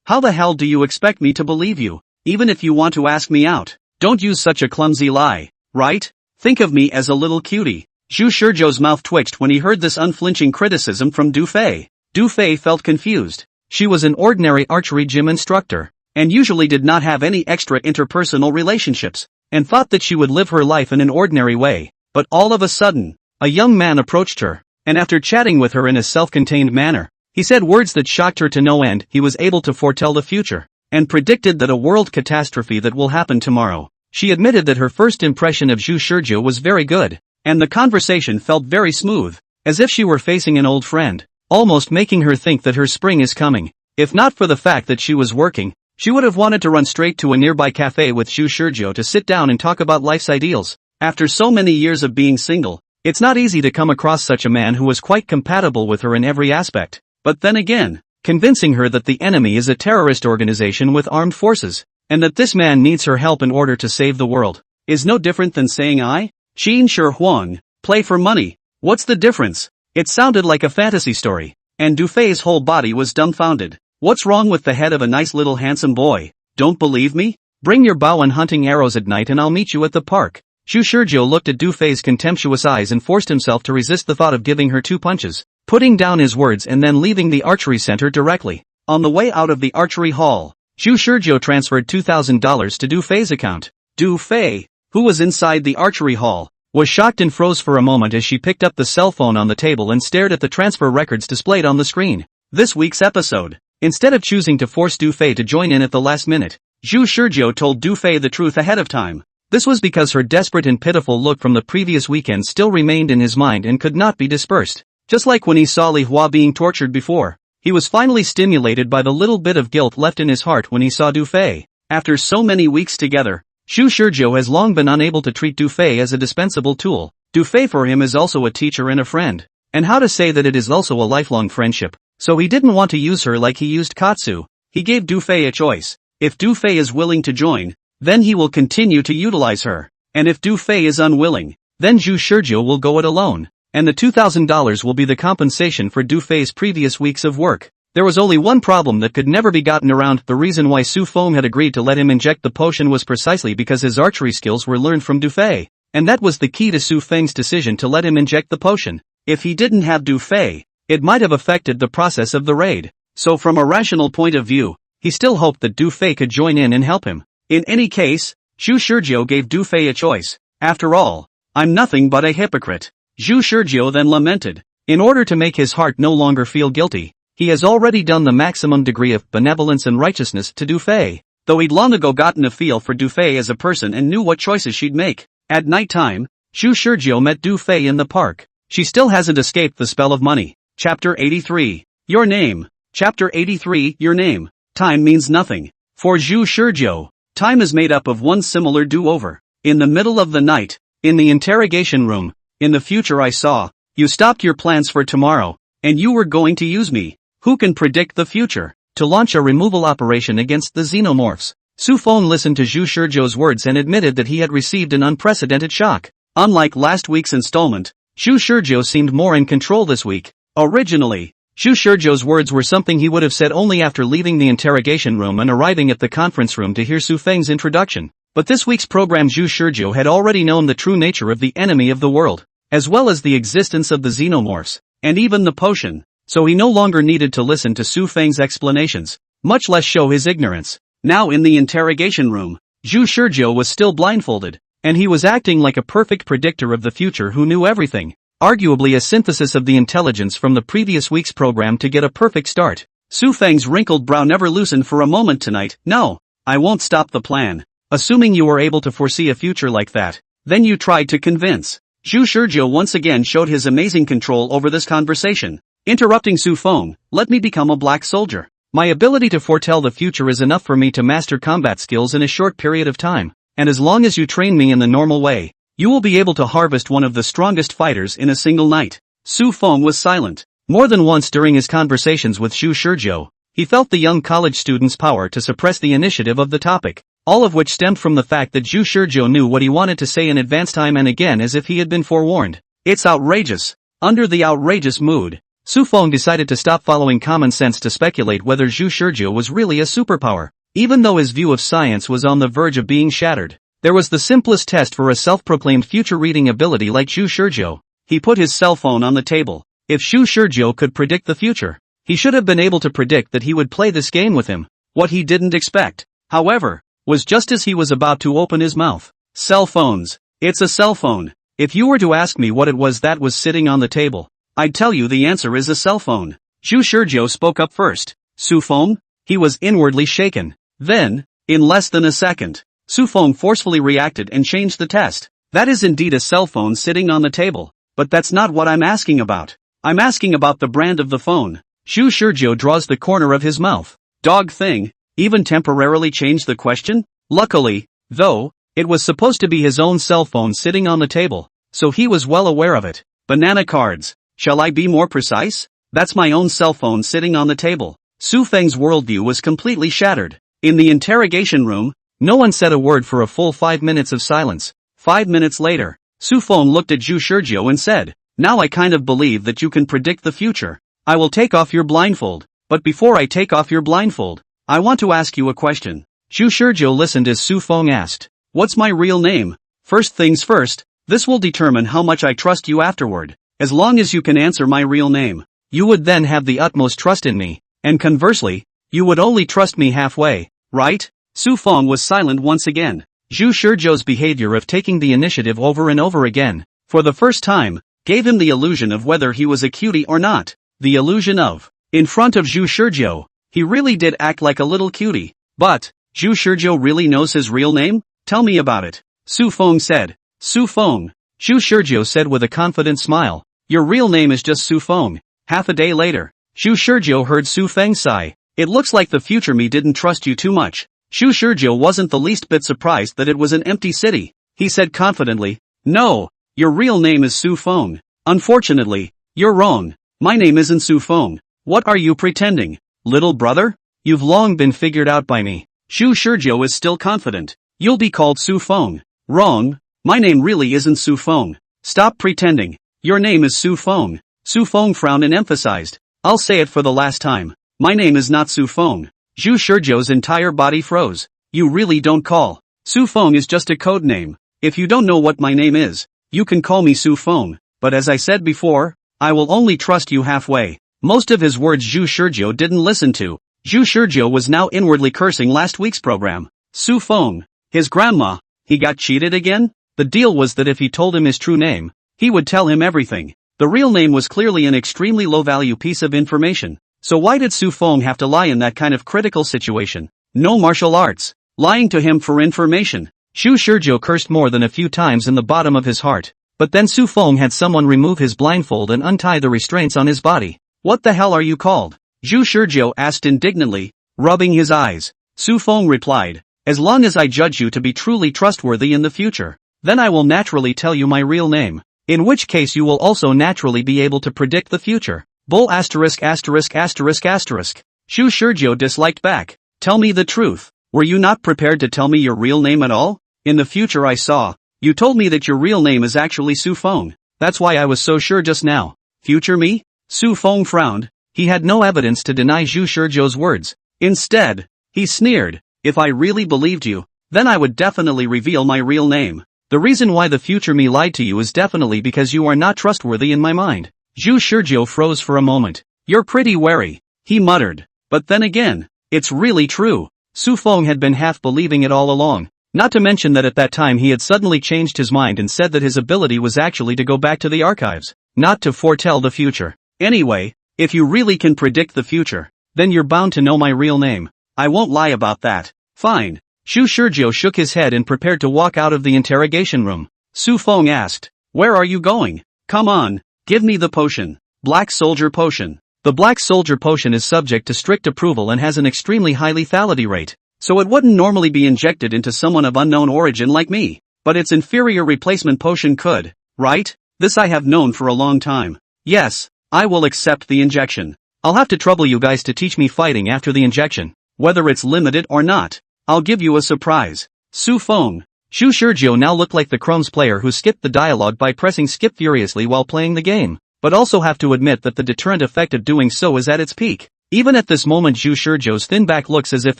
How the hell do you expect me to believe you? Even if you want to ask me out, don't use such a clumsy lie, right? Think of me as a little cutie. Zhu Shizhou's mouth twitched when he heard this unflinching criticism from Du Fei. Du Fei felt confused. She was an ordinary archery gym instructor, and usually did not have any extra interpersonal relationships, and thought that she would live her life in an ordinary way. But all of a sudden, a young man approached her, and after chatting with her in a self-contained manner, he said words that shocked her to no end. He was able to foretell the future, and predicted that a world catastrophe that will happen tomorrow. She admitted that her first impression of Zhu Shizhou was very good, and the conversation felt very smooth, as if she were facing an old friend, almost making her think that her spring is coming. If not for the fact that she was working, she would have wanted to run straight to a nearby cafe with Zhu Shizhou to sit down and talk about life's ideals. After so many years of being single, it's not easy to come across such a man who was quite compatible with her in every aspect. But then again, convincing her that the enemy is a terrorist organization with armed forces, and that this man needs her help in order to save the world. Is no different than saying I, Qin Shi Huang, play for money. What's the difference? It sounded like a fantasy story, and Du Fei's whole body was dumbfounded. What's wrong with the head of a nice little handsome boy? Don't believe me? Bring your bow and hunting arrows at night and I'll meet you at the park. Zhu Shizhou looked at Du Fei's contemptuous eyes and forced himself to resist the thought of giving her 2 punches, putting down his words and then leaving the archery center directly. On the way out of the archery hall, Zhu Shizhou transferred $2,000 to Du Fei's account. Du Fei, who was inside the archery hall, was shocked and froze for a moment as she picked up the cell phone on the table and stared at the transfer records displayed on the screen. This week's episode. Instead of choosing to force Du Fei to join in at the last minute, Zhu Shizhou told Du Fei the truth ahead of time. This was because her desperate and pitiful look from the previous weekend still remained in his mind and could not be dispersed. Just like when he saw Li Hua being tortured before, he was finally stimulated by the little bit of guilt left in his heart when he saw Du Fei. After so many weeks together, Zhu Shizhou has long been unable to treat Du Fei as a dispensable tool. Du Fei for him is also a teacher and a friend. And how to say that it is also a lifelong friendship. So he didn't want to use her like he used Katsu. He gave Du Fei a choice. If Du Fei is willing to join, then he will continue to utilize her. And if Du Fei is unwilling, then Zhu Shizhou will go it alone. And the $2,000 will be the compensation for Du Fei's previous weeks of work. There was only one problem that could never be gotten around. The reason why Su Feng had agreed to let him inject the potion was precisely because his archery skills were learned from Du Fei. And that was the key to Su Feng's decision to let him inject the potion. If he didn't have Du Fei, it might have affected the process of the raid. So from a rational point of view, he still hoped that Du Fei could join in and help him. In any case, Zhu Shizhou gave Du Fei a choice. After all, I'm nothing but a hypocrite. Zhu Shizhou then lamented. In order to make his heart no longer feel guilty, he has already done the maximum degree of benevolence and righteousness to Du Fei, though he'd long ago gotten a feel for Du Fei as a person and knew what choices she'd make. At night time, Zhu Shizhou met Du Fei in the park. She still hasn't escaped the spell of money. Chapter 83. Your name. Chapter 83. Your name. Time means nothing. For Zhu Shizhou, time is made up of one similar do-over. In the middle of the night, in the interrogation room, in the future I saw, you stopped your plans for tomorrow, and you were going to use me. Who can predict the future? To launch a removal operation against the xenomorphs. Su Feng listened to Zhu Shizhou's words and admitted that he had received an unprecedented shock. Unlike last week's installment, Zhu Shizhou seemed more in control this week. Originally, Zhu Shizhou's words were something he would have said only after leaving the interrogation room and arriving at the conference room to hear Su Feng's introduction. But this week's program Zhu Shizhou had already known the true nature of the enemy of the world, as well as the existence of the xenomorphs, and even the potion, so he no longer needed to listen to Su Feng's explanations, much less show his ignorance. Now in the interrogation room, Zhu Shizhou was still blindfolded, and he was acting like a perfect predictor of the future who knew everything. Arguably a synthesis of the intelligence from the previous week's program to get a perfect start. Su Feng's wrinkled brow never loosened for a moment tonight. No, I won't stop the plan. Assuming you were able to foresee a future like that, then you tried to convince. Zhu Shizhou once again showed his amazing control over this conversation. Interrupting Su Feng, let me become a black soldier. My ability to foretell the future is enough for me to master combat skills in a short period of time, and as long as you train me in the normal way, you will be able to harvest one of the strongest fighters in a single night. Su Feng was silent. More than once during his conversations with Zhu Shizhou, he felt the young college student's power to suppress the initiative of the topic, all of which stemmed from the fact that Zhu Shizhou knew what he wanted to say in advance time and again as if he had been forewarned. It's outrageous. Under the outrageous mood, Su Feng decided to stop following common sense to speculate whether Zhu Shizhou was really a superpower. Even though his view of science was on the verge of being shattered, there was the simplest test for a self-proclaimed future reading ability like Zhu Shizhou. He put his cell phone on the table. If Zhu Shizhou could predict the future, he should have been able to predict that he would play this game with him. What he didn't expect, however, was just as he was about to open his mouth. Cell phones. It's a cell phone. If you were to ask me what it was that was sitting on the table, I'd tell you the answer is a cell phone. Zhu Shizhou spoke up first. Su Feng? He was inwardly shaken. Then, in less than a second, Su Feng forcefully reacted and changed the test. That is indeed a cell phone sitting on the table, but that's not what I'm asking about. I'm asking about the brand of the phone. Zhu Shizhou draws the corner of his mouth. Dog thing, even temporarily changed the question? Luckily, though, it was supposed to be his own cell phone sitting on the table, so he was well aware of it. Banana cards. Shall I be more precise? That's my own cell phone sitting on the table. Su Feng's worldview was completely shattered. In the interrogation room, no one said a word for a full 5 minutes of silence. 5 minutes later, Su Feng looked at Zhu Shizhou and said, "Now I kind of believe that you can predict the future. I will take off your blindfold, but before I take off your blindfold, I want to ask you a question." Zhu Shizhou listened as Su Feng asked, "What's my real name?" "First things first, this will determine how much I trust you afterward. As long as you can answer my real name, you would then have the utmost trust in me, and conversely, you would only trust me halfway, right?" Su Feng was silent once again. Zhu Shizhou's behavior of taking the initiative over and over again, for the first time, gave him the illusion of whether he was a cutie or not. The illusion of, in front of Zhu Shizhou, he really did act like a little cutie. But, Zhu Shizhou really knows his real name? Tell me about it. Su Feng said. Su Feng, Zhu Shizhou said with a confident smile. Your real name is just Su Feng. Half a day later, Zhu Shizhou heard Su Feng sigh. It looks like the future me didn't trust you too much. Zhu Shizhou wasn't the least bit surprised that it was an empty city. He said confidently, "No, your real name is Su Feng. Unfortunately, you're wrong. My name isn't Su Feng. What are you pretending, little brother? You've long been figured out by me." Zhu Shizhou is still confident. "You'll be called Su Feng." "Wrong. My name really isn't Su Feng. Stop pretending. Your name is Su Feng." Su Feng frowned and emphasized, "I'll say it for the last time. My name is not Su Feng." Zhu Shizhou's entire body froze. "You really don't call. Su Feng is just a code name. If you don't know what my name is, you can call me Su Feng, but as I said before, I will only trust you halfway." Most of his words Zhu Shizhou didn't listen to. Zhu Shizhou was now inwardly cursing last week's program. Su Feng, his grandma, he got cheated again? The deal was that if he told him his true name, he would tell him everything. The real name was clearly an extremely low-value piece of information. So why did Su Feng have to lie in that kind of critical situation? No martial arts. Lying to him for information. Zhu Shizhou cursed more than a few times in the bottom of his heart. But then Su Feng had someone remove his blindfold and untie the restraints on his body. "What the hell are you called?" Zhu Shizhou asked indignantly, rubbing his eyes. Su Feng replied, "As long as I judge you to be truly trustworthy in the future, then I will naturally tell you my real name. In which case you will also naturally be able to predict the future." Bull asterisk asterisk asterisk asterisk. Zhu Shizhou disliked back. "Tell me the truth. Were you not prepared to tell me your real name at all? In the future I saw. You told me that your real name is actually Su Feng. That's why I was so sure just now." Future me? Su Feng frowned. He had no evidence to deny Zhu Shizhou's words. Instead, he sneered, "If I really believed you, then I would definitely reveal my real name. The reason why the future me lied to you is definitely because you are not trustworthy in my mind." Zhu Shizhou froze for a moment. "You're pretty wary," he muttered. "But then again, it's really true." Su Feng had been half believing it all along. Not to mention that at that time he had suddenly changed his mind and said that his ability was actually to go back to the archives, not to foretell the future. Anyway, if you really can predict the future, then you're bound to know my real name. I won't lie about that. Fine. Zhu Shizhou shook his head and prepared to walk out of the interrogation room. Su Feng asked, "Where are you going? Come on. Give me the potion." Black Soldier Potion. The Black Soldier Potion is subject to strict approval and has an extremely high lethality rate, so it wouldn't normally be injected into someone of unknown origin like me. But its inferior replacement potion could, right? This I have known for a long time. Yes, I will accept the injection. I'll have to trouble you guys to teach me fighting after the injection. Whether it's limited or not, I'll give you a surprise. Su Feng. Zhu Shizhou now looked like the Chrome's player who skipped the dialogue by pressing skip furiously while playing the game, but also have to admit that the deterrent effect of doing so is at its peak. Even at this moment Zhu Shizhou's thin back looks as if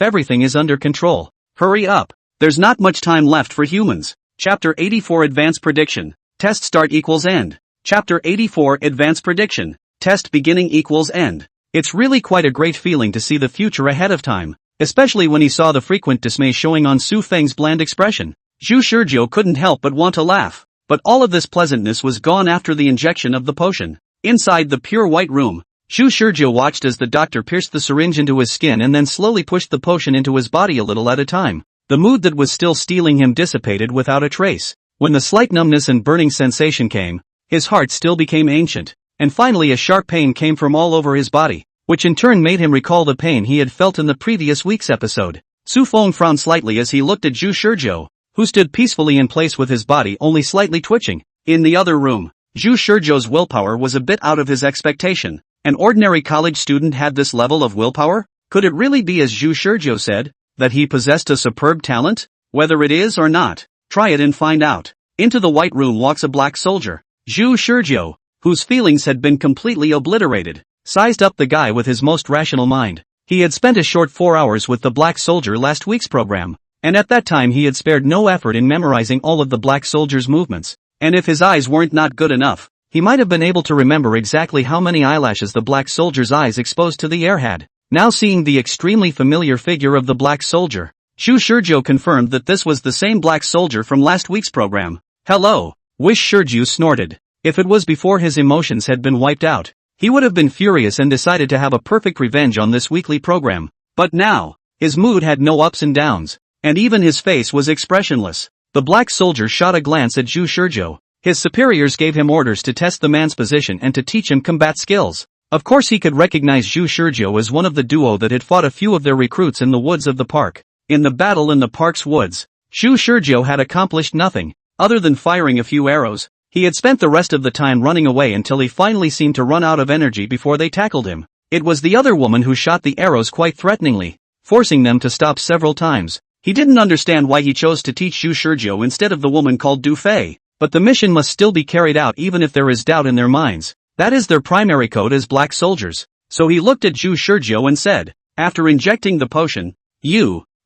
everything is under control. Hurry up. There's not much time left for humans. Chapter 84 Advanced Prediction. Test start equals end. Chapter 84 Advanced Prediction. Test beginning equals end. It's really quite a great feeling to see the future ahead of time, especially when he saw the frequent dismay showing on Su Feng's bland expression. Zhu Shizhou couldn't help but want to laugh, but all of this pleasantness was gone after the injection of the potion. Inside the pure white room, Zhu Shizhou watched as the doctor pierced the syringe into his skin and then slowly pushed the potion into his body a little at a time. The mood that was still stealing him dissipated without a trace. When the slight numbness and burning sensation came, his heart still became ancient, and finally a sharp pain came from all over his body, which in turn made him recall the pain he had felt in the previous week's episode. Su Feng frowned slightly as he looked at Zhu Shizhou, who stood peacefully in place with his body only slightly twitching. In the other room, Zhu Shizhou's willpower was a bit out of his expectation. An ordinary college student had this level of willpower? Could it really be as Zhu Shizhou said, that he possessed a superb talent? Whether it is or not, try it and find out. Into the white room walks a black soldier. Zhu Shizhou, whose feelings had been completely obliterated, sized up the guy with his most rational mind. He had spent a short 4 hours with the black soldier last week's program, and at that time he had spared no effort in memorizing all of the black soldier's movements. And if his eyes weren't not good enough, he might have been able to remember exactly how many eyelashes the black soldier's eyes exposed to the air had. Now seeing the extremely familiar figure of the black soldier, Zhu Shizhou confirmed that this was the same black soldier from last week's program. Hello, Wish Shizhou snorted. If it was before his emotions had been wiped out, he would have been furious and decided to have a perfect revenge on this weekly program. But now, his mood had no ups and downs, and even his face was expressionless. The black soldier shot a glance at Zhu Shizhou. His superiors gave him orders to test the man's position and to teach him combat skills. Of course he could recognize Zhu Shizhou as one of the duo that had fought a few of their recruits in the woods of the park. In the battle in the park's woods, Zhu Shizhou had accomplished nothing, other than firing a few arrows. He had spent the rest of the time running away until he finally seemed to run out of energy before they tackled him. It was the other woman who shot the arrows quite threateningly, forcing them to stop several times. He didn't understand why he chose to teach Zhu Shizhou instead of the woman called Du Fei. But the mission must still be carried out even if there is doubt in their minds. That is their primary code as black soldiers. So he looked at Zhu Shizhou and said, after injecting the potion,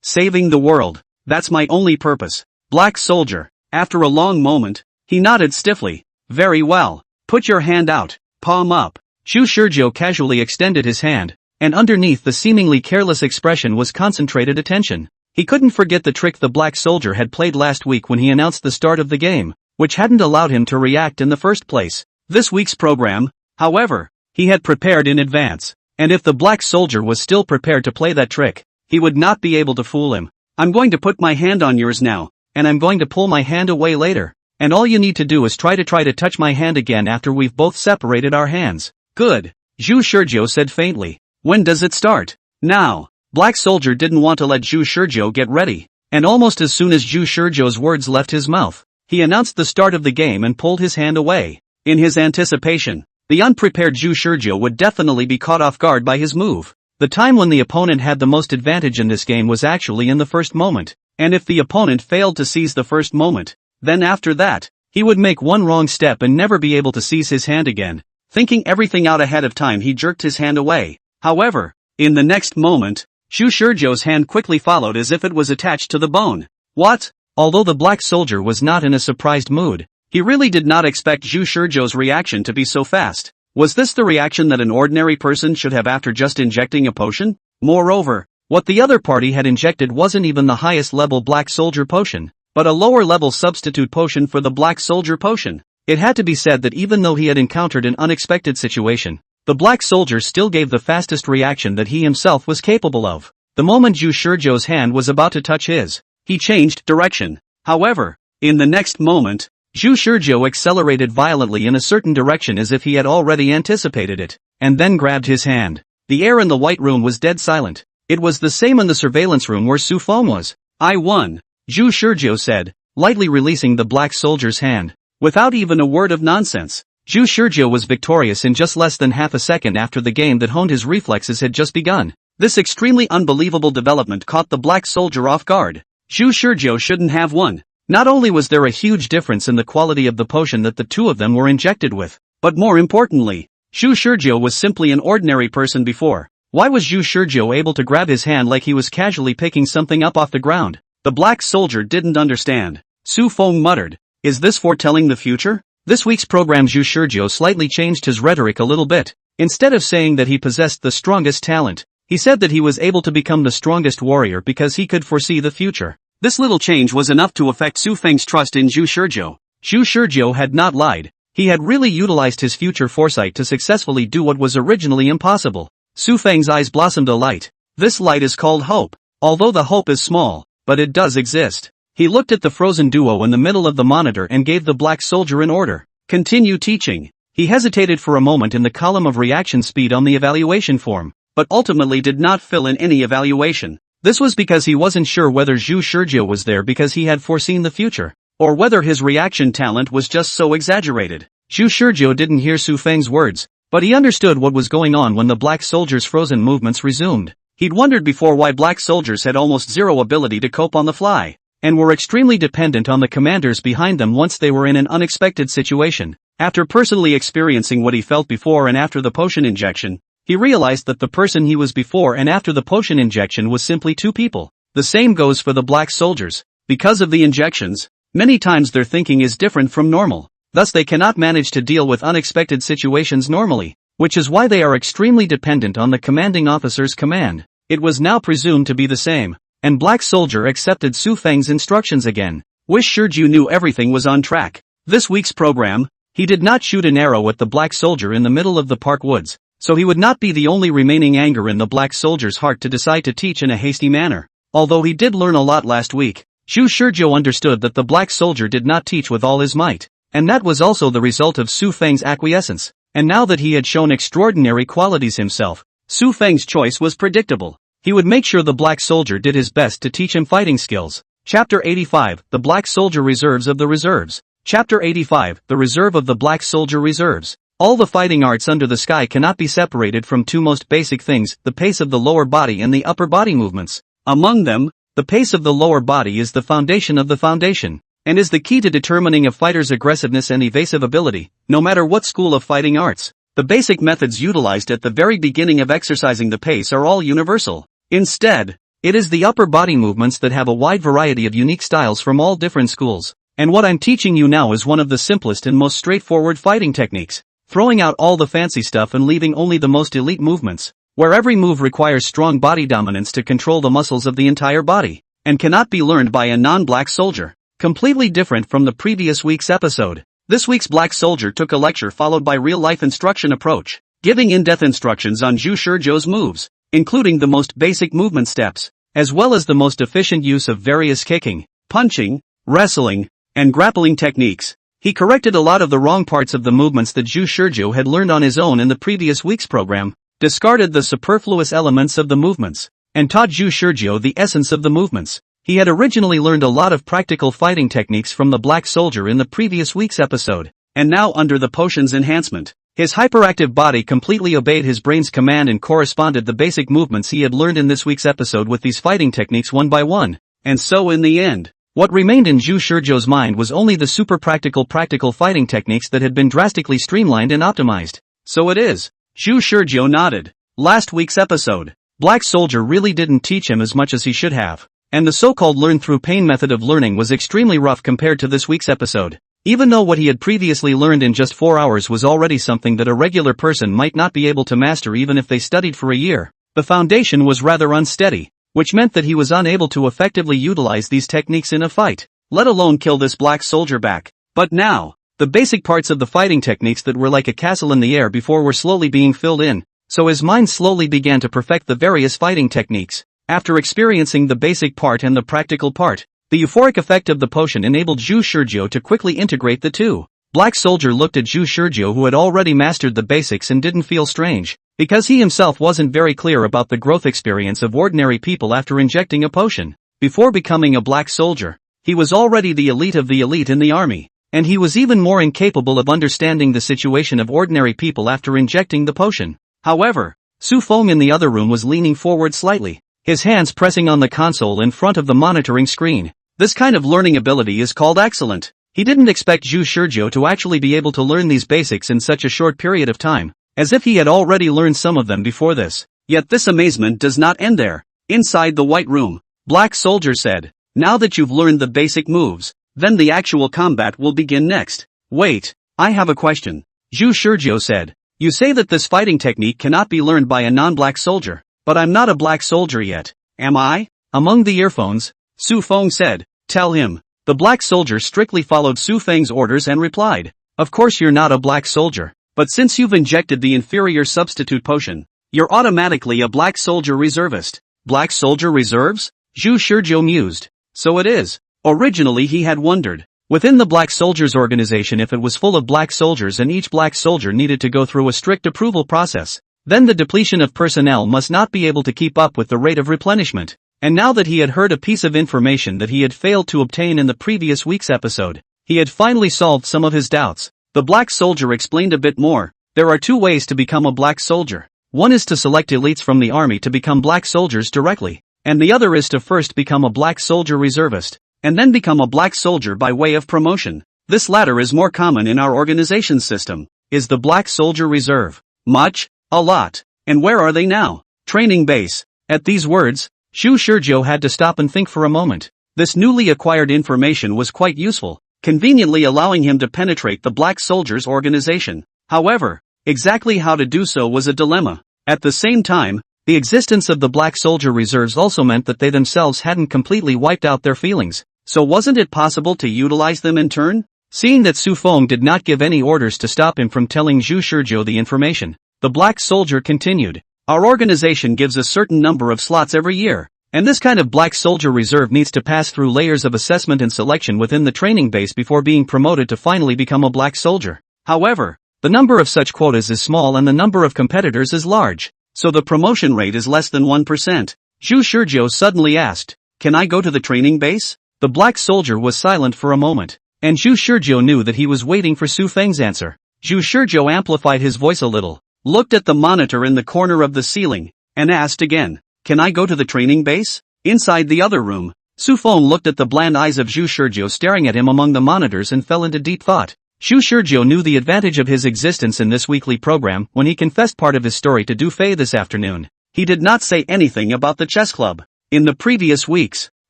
saving the world, that's my only purpose. Black soldier. After a long moment, he nodded stiffly. Very well. Put your hand out, palm up. Zhu Shizhou casually extended his hand, and underneath the seemingly careless expression was concentrated attention. He couldn't forget the trick the black soldier had played last week when he announced the start of the game, which hadn't allowed him to react in the first place. This week's program, however, he had prepared in advance, and if the black soldier was still prepared to play that trick, he would not be able to fool him. I'm going to put my hand on yours now, and I'm going to pull my hand away later, and all you need to do is try to touch my hand again after we've both separated our hands. Good, Zhu Shizhou said faintly. When does it start? Now. Black soldier didn't want to let Zhu Shizhou get ready, and almost as soon as Zhu Shizhou's words left his mouth, he announced the start of the game and pulled his hand away. In his anticipation, the unprepared Zhu Shizhou would definitely be caught off guard by his move. The time when the opponent had the most advantage in this game was actually in the first moment, and if the opponent failed to seize the first moment, then after that, he would make one wrong step and never be able to seize his hand again. Thinking everything out ahead of time, he jerked his hand away. However, in the next moment, Zhu Shizhou's hand quickly followed as if it was attached to the bone. What? Although the black soldier was not in a surprised mood, he really did not expect Zhu Shizhou's reaction to be so fast. Was this the reaction that an ordinary person should have after just injecting a potion? Moreover, what the other party had injected wasn't even the highest level black soldier potion, but a lower level substitute potion for the black soldier potion. It had to be said that even though he had encountered an unexpected situation, the black soldier still gave the fastest reaction that he himself was capable of. The moment Zhu Shizhou's hand was about to touch his, he changed direction. However, in the next moment, Zhu Shizhou accelerated violently in a certain direction as if he had already anticipated it, and then grabbed his hand. The air in the white room was dead silent. It was the same in the surveillance room where Su Feng was. I won, Zhu Shizhou said, lightly releasing the black soldier's hand. Without even a word of nonsense, Zhu Shizhou was victorious in just less than half a second after the game that honed his reflexes had just begun. This extremely unbelievable development caught the black soldier off guard. Zhu Shizhou shouldn't have won. Not only was there a huge difference in the quality of the potion that the two of them were injected with, but more importantly, Zhu Shizhou was simply an ordinary person before. Why was Zhu Shizhou able to grab his hand like he was casually picking something up off the ground? The black soldier didn't understand. Su Feng muttered, is this foretelling the future? This week's program Zhu Shizhou slightly changed his rhetoric a little bit. Instead of saying that he possessed the strongest talent, he said that he was able to become the strongest warrior because he could foresee the future. This little change was enough to affect Su Feng's trust in Zhu Shizhou. Zhu Shizhou had not lied. He had really utilized his future foresight to successfully do what was originally impossible. Su Feng's eyes blossomed a light. This light is called hope. Although the hope is small, but it does exist. He looked at the frozen duo in the middle of the monitor and gave the black soldier an order. Continue teaching. He hesitated for a moment in the column of reaction speed on the evaluation form, but ultimately did not fill in any evaluation. This was because he wasn't sure whether Zhu Shizhou was there because he had foreseen the future, or whether his reaction talent was just so exaggerated. Zhu Shizhou didn't hear Su Feng's words, but he understood what was going on when the black soldier's frozen movements resumed. He'd wondered before why black soldiers had almost zero ability to cope on the fly, and were extremely dependent on the commanders behind them once they were in an unexpected situation. After personally experiencing what he felt before and after the potion injection, he realized that the person he was before and after the potion injection was simply two people. The same goes for the black soldiers. Because of the injections, many times their thinking is different from normal. Thus they cannot manage to deal with unexpected situations normally, which is why they are extremely dependent on the commanding officer's command. It was now presumed to be the same, and Black Soldier accepted Su Feng's instructions again. Wish Shiju knew everything was on track. This week's program, he did not shoot an arrow at the Black Soldier in the middle of the park woods, so he would not be the only remaining anger in the Black Soldier's heart to decide to teach in a hasty manner. Although he did learn a lot last week, Zhu Shizhou understood that the Black Soldier did not teach with all his might, and that was also the result of Su Feng's acquiescence. And now that he had shown extraordinary qualities himself, Su Feng's choice was predictable. He would make sure the Black Soldier did his best to teach him fighting skills. Chapter 85, The Black Soldier Reserves of the Reserves. Chapter 85, The Reserve of the Black Soldier Reserves. All the fighting arts under the sky cannot be separated from two most basic things, the pace of the lower body and the upper body movements. Among them, the pace of the lower body is the foundation of the foundation, and is the key to determining a fighter's aggressiveness and evasive ability, no matter what school of fighting arts. The basic methods utilized at the very beginning of exercising the pace are all universal. Instead, it is the upper body movements that have a wide variety of unique styles from all different schools. And what I'm teaching you now is one of the simplest and most straightforward fighting techniques, throwing out all the fancy stuff and leaving only the most elite movements, where every move requires strong body dominance to control the muscles of the entire body, and cannot be learned by a non-black soldier. Completely different from the previous week's episode. This week's Black Soldier took a lecture followed by real-life instruction approach, giving in-depth instructions on Zhu Shizhou's moves, including the most basic movement steps, as well as the most efficient use of various kicking, punching, wrestling, and grappling techniques. He corrected a lot of the wrong parts of the movements that Zhu Shizhou had learned on his own in the previous week's program, discarded the superfluous elements of the movements, and taught Zhu Shizhou the essence of the movements. He had originally learned a lot of practical fighting techniques from the Black Soldier in the previous week's episode, and now under the potion's enhancement, his hyperactive body completely obeyed his brain's command and corresponded the basic movements he had learned in this week's episode with these fighting techniques one by one. And so in the end, what remained in Zhu Shizhou's mind was only the super practical fighting techniques that had been drastically streamlined and optimized. So it is. Zhu Shizhou nodded. Last week's episode, Black Soldier really didn't teach him as much as he should have. And the so-called learn-through-pain method of learning was extremely rough compared to this week's episode. Even though what he had previously learned in just 4 hours was already something that a regular person might not be able to master even if they studied for a year, the foundation was rather unsteady, which meant that he was unable to effectively utilize these techniques in a fight, let alone kill this Black Soldier back. But now, the basic parts of the fighting techniques that were like a castle in the air before were slowly being filled in, so his mind slowly began to perfect the various fighting techniques. After experiencing the basic part and the practical part, the euphoric effect of the potion enabled Zhu Shizhou to quickly integrate the two. Black Soldier looked at Zhu Shizhou, who had already mastered the basics, and didn't feel strange, because he himself wasn't very clear about the growth experience of ordinary people after injecting a potion. Before becoming a Black Soldier, he was already the elite of the elite in the army, and he was even more incapable of understanding the situation of ordinary people after injecting the potion. However, Su Feng in the other room was leaning forward slightly, his hands pressing on the console in front of the monitoring screen. This kind of learning ability is called excellent. He didn't expect Zhu Shizhou to actually be able to learn these basics in such a short period of time, as if he had already learned some of them before this. Yet this amazement does not end there. Inside the White Room, Black Soldier said, "Now that you've learned the basic moves, then the actual combat will begin next." "Wait, I have a question," Zhu Shizhou said. "You say that this fighting technique cannot be learned by a non-black soldier. But I'm not a black soldier yet, am I?" Among the earphones, Su Feng said, "Tell him." The Black Soldier strictly followed Su Feng's orders and replied, "Of course you're not a black soldier, but since you've injected the inferior substitute potion, you're automatically a Black Soldier reservist." "Black Soldier reserves?" Zhu Shizhou mused. "So it is." Originally he had wondered, within the Black Soldiers organization, if it was full of black soldiers and each black soldier needed to go through a strict approval process, then the depletion of personnel must not be able to keep up with the rate of replenishment. And now that he had heard a piece of information that he had failed to obtain in the previous week's episode, he had finally solved some of his doubts. The Black Soldier explained a bit more. "There are two ways to become a black soldier. One is to select elites from the army to become black soldiers directly, and the other is to first become a black soldier reservist, and then become a black soldier by way of promotion. This latter is more common in our organization system. Is the black soldier reserve? Much? A lot. And where are they now? Training base. At these words, Shu Shurjo had to stop and think for a moment. This newly acquired information was quite useful, conveniently allowing him to penetrate the black soldiers organization. However, exactly how to do so was a dilemma. At the same time, the existence of the black soldier reserves also meant that they themselves hadn't completely wiped out their feelings. So wasn't it possible to utilize them in turn? Seeing that Su Feng did not give any orders to stop him from telling Zhu Shurjo the information, the black soldier continued. Our organization gives a certain number of slots every year, and this kind of black soldier reserve needs to pass through layers of assessment and selection within the training base before being promoted to finally become a black soldier. However, the number of such quotas is small and the number of competitors is large, so the promotion rate is less than 1%. Zhu Shurjo suddenly asked, "Can I go to the training base?" The black soldier was silent for a moment, and Zhu Shurjo knew that he was waiting for Su Feng's answer. Zhu Shurjo amplified his voice a little, looked at the monitor in the corner of the ceiling, and asked again, "Can I go to the training base?" Inside the other room, Su Feng looked at the bland eyes of Zhu Shurjo staring at him among the monitors and fell into deep thought. Zhu Shurjo knew the advantage of his existence in this weekly program when he confessed part of his story to Du Fei this afternoon. He did not say anything about the chess club. In the previous weeks,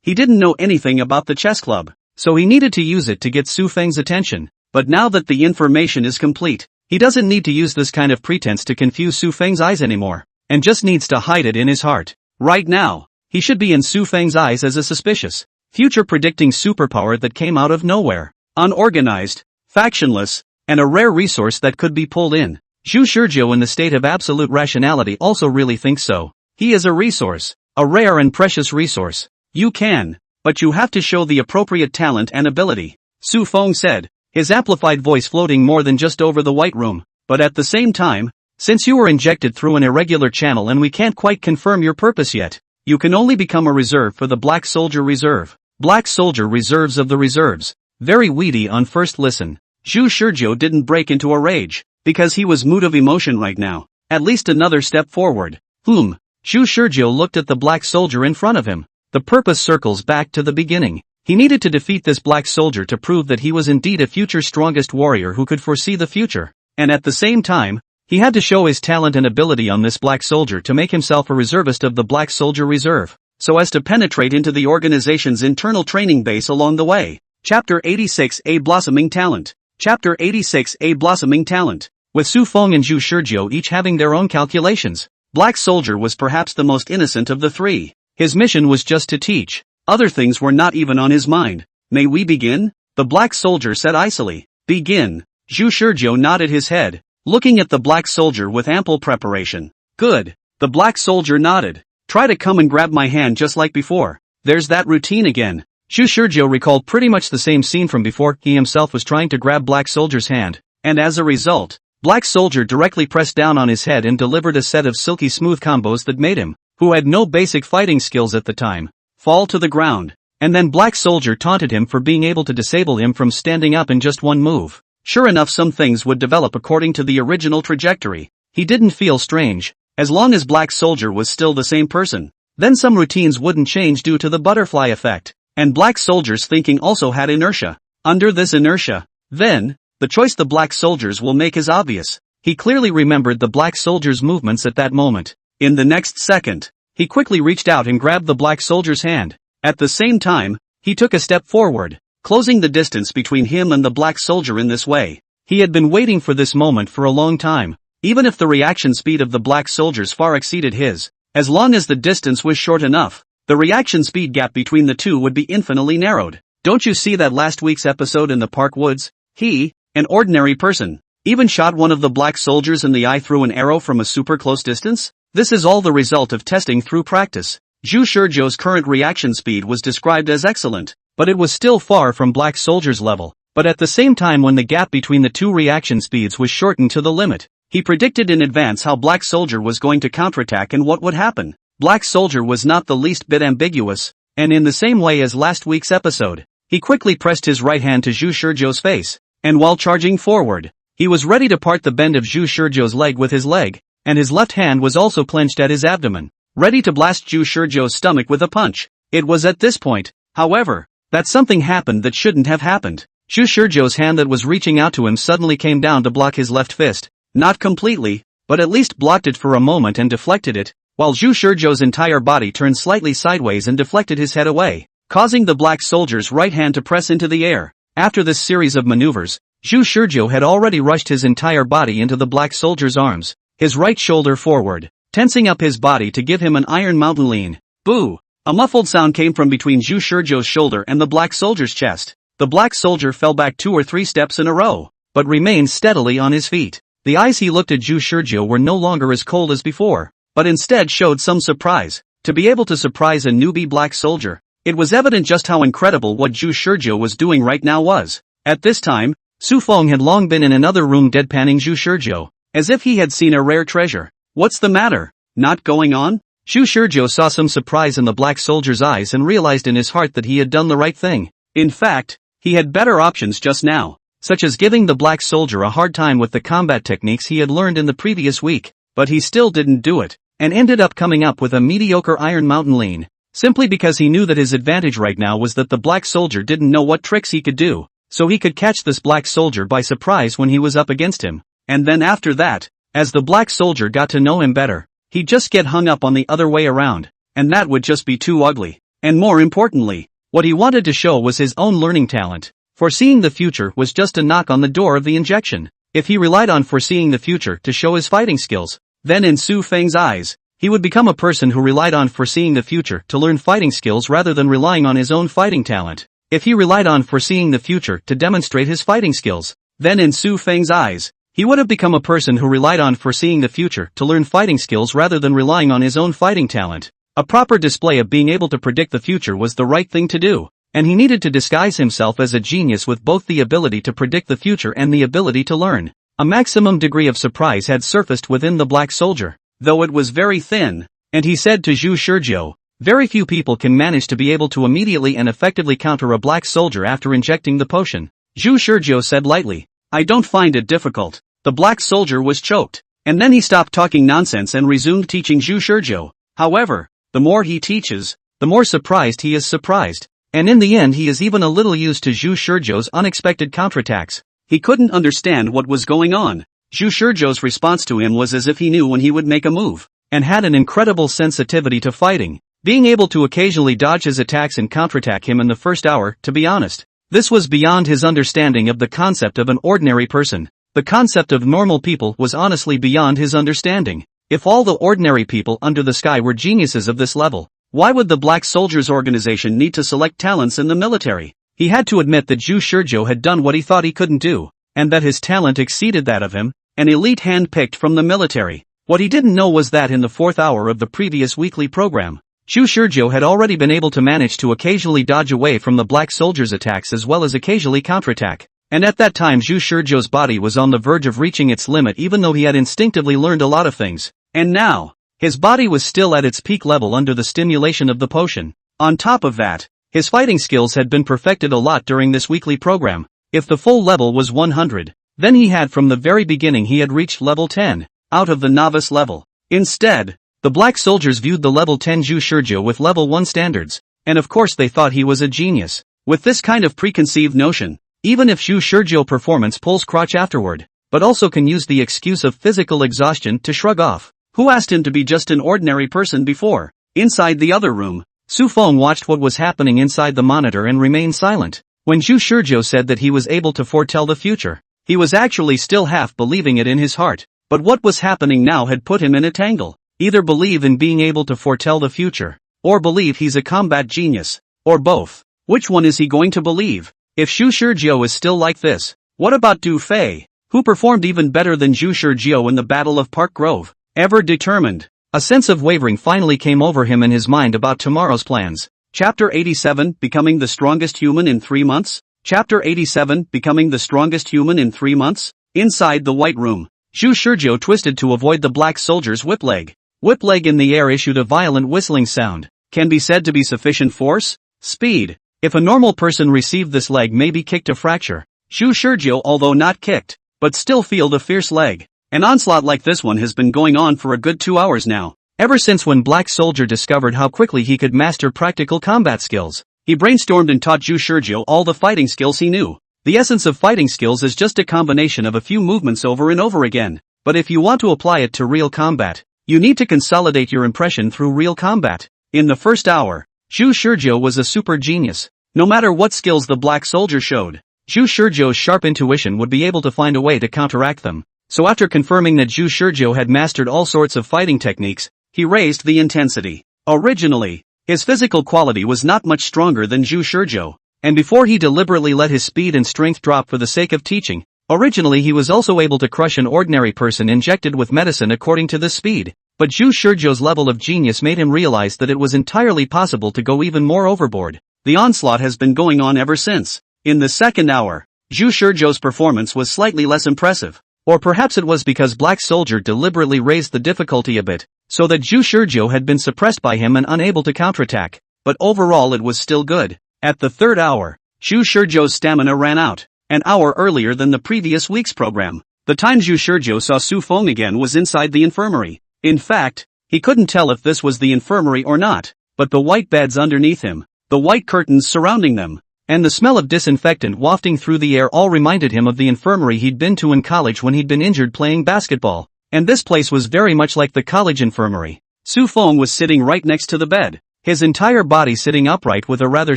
he didn't know anything about the chess club, so he needed to use it to get Su Feng's attention. But now that the information is complete, he doesn't need to use this kind of pretense to confuse Su Feng's eyes anymore, and just needs to hide it in his heart. Right now, he should be in Su Feng's eyes as a suspicious, future-predicting superpower that came out of nowhere, unorganized, factionless, and a rare resource that could be pulled in. Zhu Shurjo in the state of absolute rationality also really thinks so. He is a resource, a rare and precious resource. You can, but you have to show the appropriate talent and ability, Su Feng said, his amplified voice floating more than just over the white room. But at the same time, since you were injected through an irregular channel and we can't quite confirm your purpose yet, you can only become a reserve for the Black Soldier Reserve. Black Soldier Reserves of the Reserves. Very weedy on first listen. Zhu Shurjo didn't break into a rage, because he was mood of emotion right now. At least another step forward. Zhu Shurjo looked at the black soldier in front of him. The purpose circles back to the beginning. He needed to defeat this black soldier to prove that he was indeed a future strongest warrior who could foresee the future. And at the same time, he had to show his talent and ability on this black soldier to make himself a reservist of the Black Soldier Reserve, so as to penetrate into the organization's internal training base along the way. Chapter 86: A Blossoming Talent. Chapter 86: A Blossoming Talent. With Su Feng and Zhu Shurjo each having their own calculations, Black Soldier was perhaps the most innocent of the three. His mission was just to teach. Other things were not even on his mind. May we begin? The black soldier said icily. Begin. Zhu Shurjo nodded his head, looking at the black soldier with ample preparation. Good. The black soldier nodded. Try to come and grab my hand just like before. There's that routine again. Zhu Shurjo recalled pretty much the same scene from before. He himself was trying to grab Black Soldier's hand, and as a result, Black Soldier directly pressed down on his head and delivered a set of silky smooth combos that made him, who had no basic fighting skills at the time, fall to the ground. And then Black Soldier taunted him for being able to disable him from standing up in just one move. Sure enough, some things would develop according to the original trajectory. He didn't feel strange, as long as Black Soldier was still the same person. Then some routines wouldn't change due to the butterfly effect. And Black Soldier's thinking also had inertia. Under this inertia, then, the choice the Black Soldiers will make is obvious. He clearly remembered the Black Soldier's movements at that moment. In the next second, he quickly reached out and grabbed the Black Soldier's hand. At the same time, he took a step forward, closing the distance between him and the Black Soldier in this way. He had been waiting for this moment for a long time. Even if the reaction speed of the Black Soldiers far exceeded his, as long as the distance was short enough, the reaction speed gap between the two would be infinitely narrowed. Don't you see that last week's episode in the Park Woods? He, an ordinary person, even shot one of the black soldiers in the eye through an arrow from a super close distance? This is all the result of testing through practice. Zhu Shurjo's current reaction speed was described as excellent, but it was still far from Black Soldier's level. But at the same time, when the gap between the two reaction speeds was shortened to the limit, he predicted in advance how Black Soldier was going to counterattack and what would happen. Black Soldier was not the least bit ambiguous, and in the same way as last week's episode, he quickly pressed his right hand to Zhu Shurjo's face, and while charging forward, he was ready to part the bend of Zhu Shurjo's leg with his leg, and his left hand was also clenched at his abdomen, ready to blast Zhu Shizhou's stomach with a punch. It was at this point, however, that something happened that shouldn't have happened. Zhu Shizhou's hand that was reaching out to him suddenly came down to block his left fist. Not completely, but at least blocked it for a moment and deflected it, while Zhu Shizhou's entire body turned slightly sideways and deflected his head away, causing the black soldier's right hand to press into the air. After this series of maneuvers, Zhu Shizhou had already rushed his entire body into the black soldier's arms, his right shoulder forward, tensing up his body to give him an Iron Mountain lean. Boo! A muffled sound came from between Zhu Shizhou's shoulder and the black soldier's chest. The black soldier fell back 2 or 3 steps in a row, but remained steadily on his feet. The eyes he looked at Zhu Shizhou were no longer as cold as before, but instead showed some surprise. To be able to surprise a newbie black soldier, it was evident just how incredible what Zhu Shizhou was doing right now was. At this time, Su Feng had long been in another room deadpanning Zhu Shizhou, as if he had seen a rare treasure. What's the matter? Not going on? Zhu Shizhou saw some surprise in the black soldier's eyes and realized in his heart that he had done the right thing. In fact, he had better options just now, such as giving the black soldier a hard time with the combat techniques he had learned in the previous week, but he still didn't do it, and ended up coming up with a mediocre Iron Mountain lean, simply because he knew that his advantage right now was that the black soldier didn't know what tricks he could do, so he could catch this black soldier by surprise when he was up against him, and then after that, as the black soldier got to know him better, he'd just get hung up on the other way around, and that would just be too ugly. And more importantly, what he wanted to show was his own learning talent. Foreseeing the future was just a knock on the door of the injection. If he relied on foreseeing the future to show his fighting skills, then in Su Feng's eyes, he would become a person who relied on foreseeing the future to learn fighting skills rather than relying on his own fighting talent. If he relied on foreseeing the future to demonstrate his fighting skills, then in Su Feng's eyes, he would have become a person who relied on foreseeing the future to learn fighting skills rather than relying on his own fighting talent. A proper display of being able to predict the future was the right thing to do, and he needed to disguise himself as a genius with both the ability to predict the future and the ability to learn. A maximum degree of surprise had surfaced within the black soldier, though it was very thin, and he said to Zhu Shizhou, very few people can manage to be able to immediately and effectively counter a black soldier after injecting the potion. Zhu Shizhou said lightly, I don't find it difficult. The black soldier was choked, and then he stopped talking nonsense and resumed teaching Zhu Shizhou. However, the more he teaches, the more surprised he is surprised, and in the end he is even a little used to Zhu Shizhou's unexpected counterattacks. He couldn't understand what was going on. Zhu Shizhou's response to him was as if he knew when he would make a move, and had an incredible sensitivity to fighting, being able to occasionally dodge his attacks and counterattack him in the first hour. To be honest, this was beyond his understanding of the concept of an ordinary person. The concept of normal people was honestly beyond his understanding. If all the ordinary people under the sky were geniuses of this level, why would the Black Soldiers organization need to select talents in the military? He had to admit that Zhu Shizhou had done what he thought he couldn't do, and that his talent exceeded that of him, an elite hand-picked from the military. What he didn't know was that in the 4th hour of the previous weekly program, Zhu Shizhou had already been able to manage to occasionally dodge away from the Black Soldiers' attacks as well as occasionally counterattack. And at that time Zhu Shizhou's body was on the verge of reaching its limit even though he had instinctively learned a lot of things. And now, his body was still at its peak level under the stimulation of the potion. On top of that, his fighting skills had been perfected a lot during this weekly program. If the full level was 100, then he had from the very beginning he had reached level 10, out of the novice level. Instead, the black soldiers viewed the level 10 Zhu Shizhou with level 1 standards, and of course they thought he was a genius. With this kind of preconceived notion, even if Zhu Shizhou performance pulls crotch afterward, but also can use the excuse of physical exhaustion to shrug off. Who asked him to be just an ordinary person before? Inside the other room, Su Feng watched what was happening inside the monitor and remained silent. When Zhu Shizhou said that he was able to foretell the future, he was actually still half believing it in his heart. But what was happening now had put him in a tangle. Either believe in being able to foretell the future, or believe he's a combat genius, or both. Which one is he going to believe? If Zhu Shizhou is still like this, what about Du Fei, who performed even better than Zhu Shizhou in the Battle of Park Grove? Ever determined, a sense of wavering finally came over him in his mind about tomorrow's plans. Chapter 87, Becoming the Strongest Human in 3 months? Chapter 87, Becoming the Strongest Human in 3 months? Inside the White Room, Zhu Shizhou twisted to avoid the black soldier's whip leg. Whip leg in the air issued a violent whistling sound. Can be said to be sufficient force? Speed. If a normal person received this leg may be kicked to fracture. Zhu Shizhou although not kicked, but still feel the fierce leg. An onslaught like this one has been going on for a good 2 hours now. Ever since when Black Soldier discovered how quickly he could master practical combat skills, he brainstormed and taught Zhu Shizhou all the fighting skills he knew. The essence of fighting skills is just a combination of a few movements over and over again, but if you want to apply it to real combat, you need to consolidate your impression through real combat. In the first hour, Zhu Shizhou was a super genius. No matter what skills the Black Soldier showed, Zhu Shizhou's sharp intuition would be able to find a way to counteract them. So after confirming that Zhu Shizhou had mastered all sorts of fighting techniques, he raised the intensity. Originally, his physical quality was not much stronger than Zhu Shizhou, and before he deliberately let his speed and strength drop for the sake of teaching, originally he was also able to crush an ordinary person injected with medicine according to this speed. But Zhu Shizhou's level of genius made him realize that it was entirely possible to go even more overboard. The onslaught has been going on ever since. In the second hour, Zhu Shizhou's performance was slightly less impressive. Or perhaps it was because Black Soldier deliberately raised the difficulty a bit, so that Zhu Shizhou had been suppressed by him and unable to counterattack. But overall it was still good. At the third hour, Zhu Shizhou's stamina ran out, an hour earlier than the previous week's program. The time Zhu Shizhou saw Su Feng again was inside the infirmary. In fact, he couldn't tell if this was the infirmary or not, but the white beds underneath him, the white curtains surrounding them, and the smell of disinfectant wafting through the air all reminded him of the infirmary he'd been to in college when he'd been injured playing basketball. And this place was very much like the college infirmary. Su Feng was sitting right next to the bed, his entire body sitting upright with a rather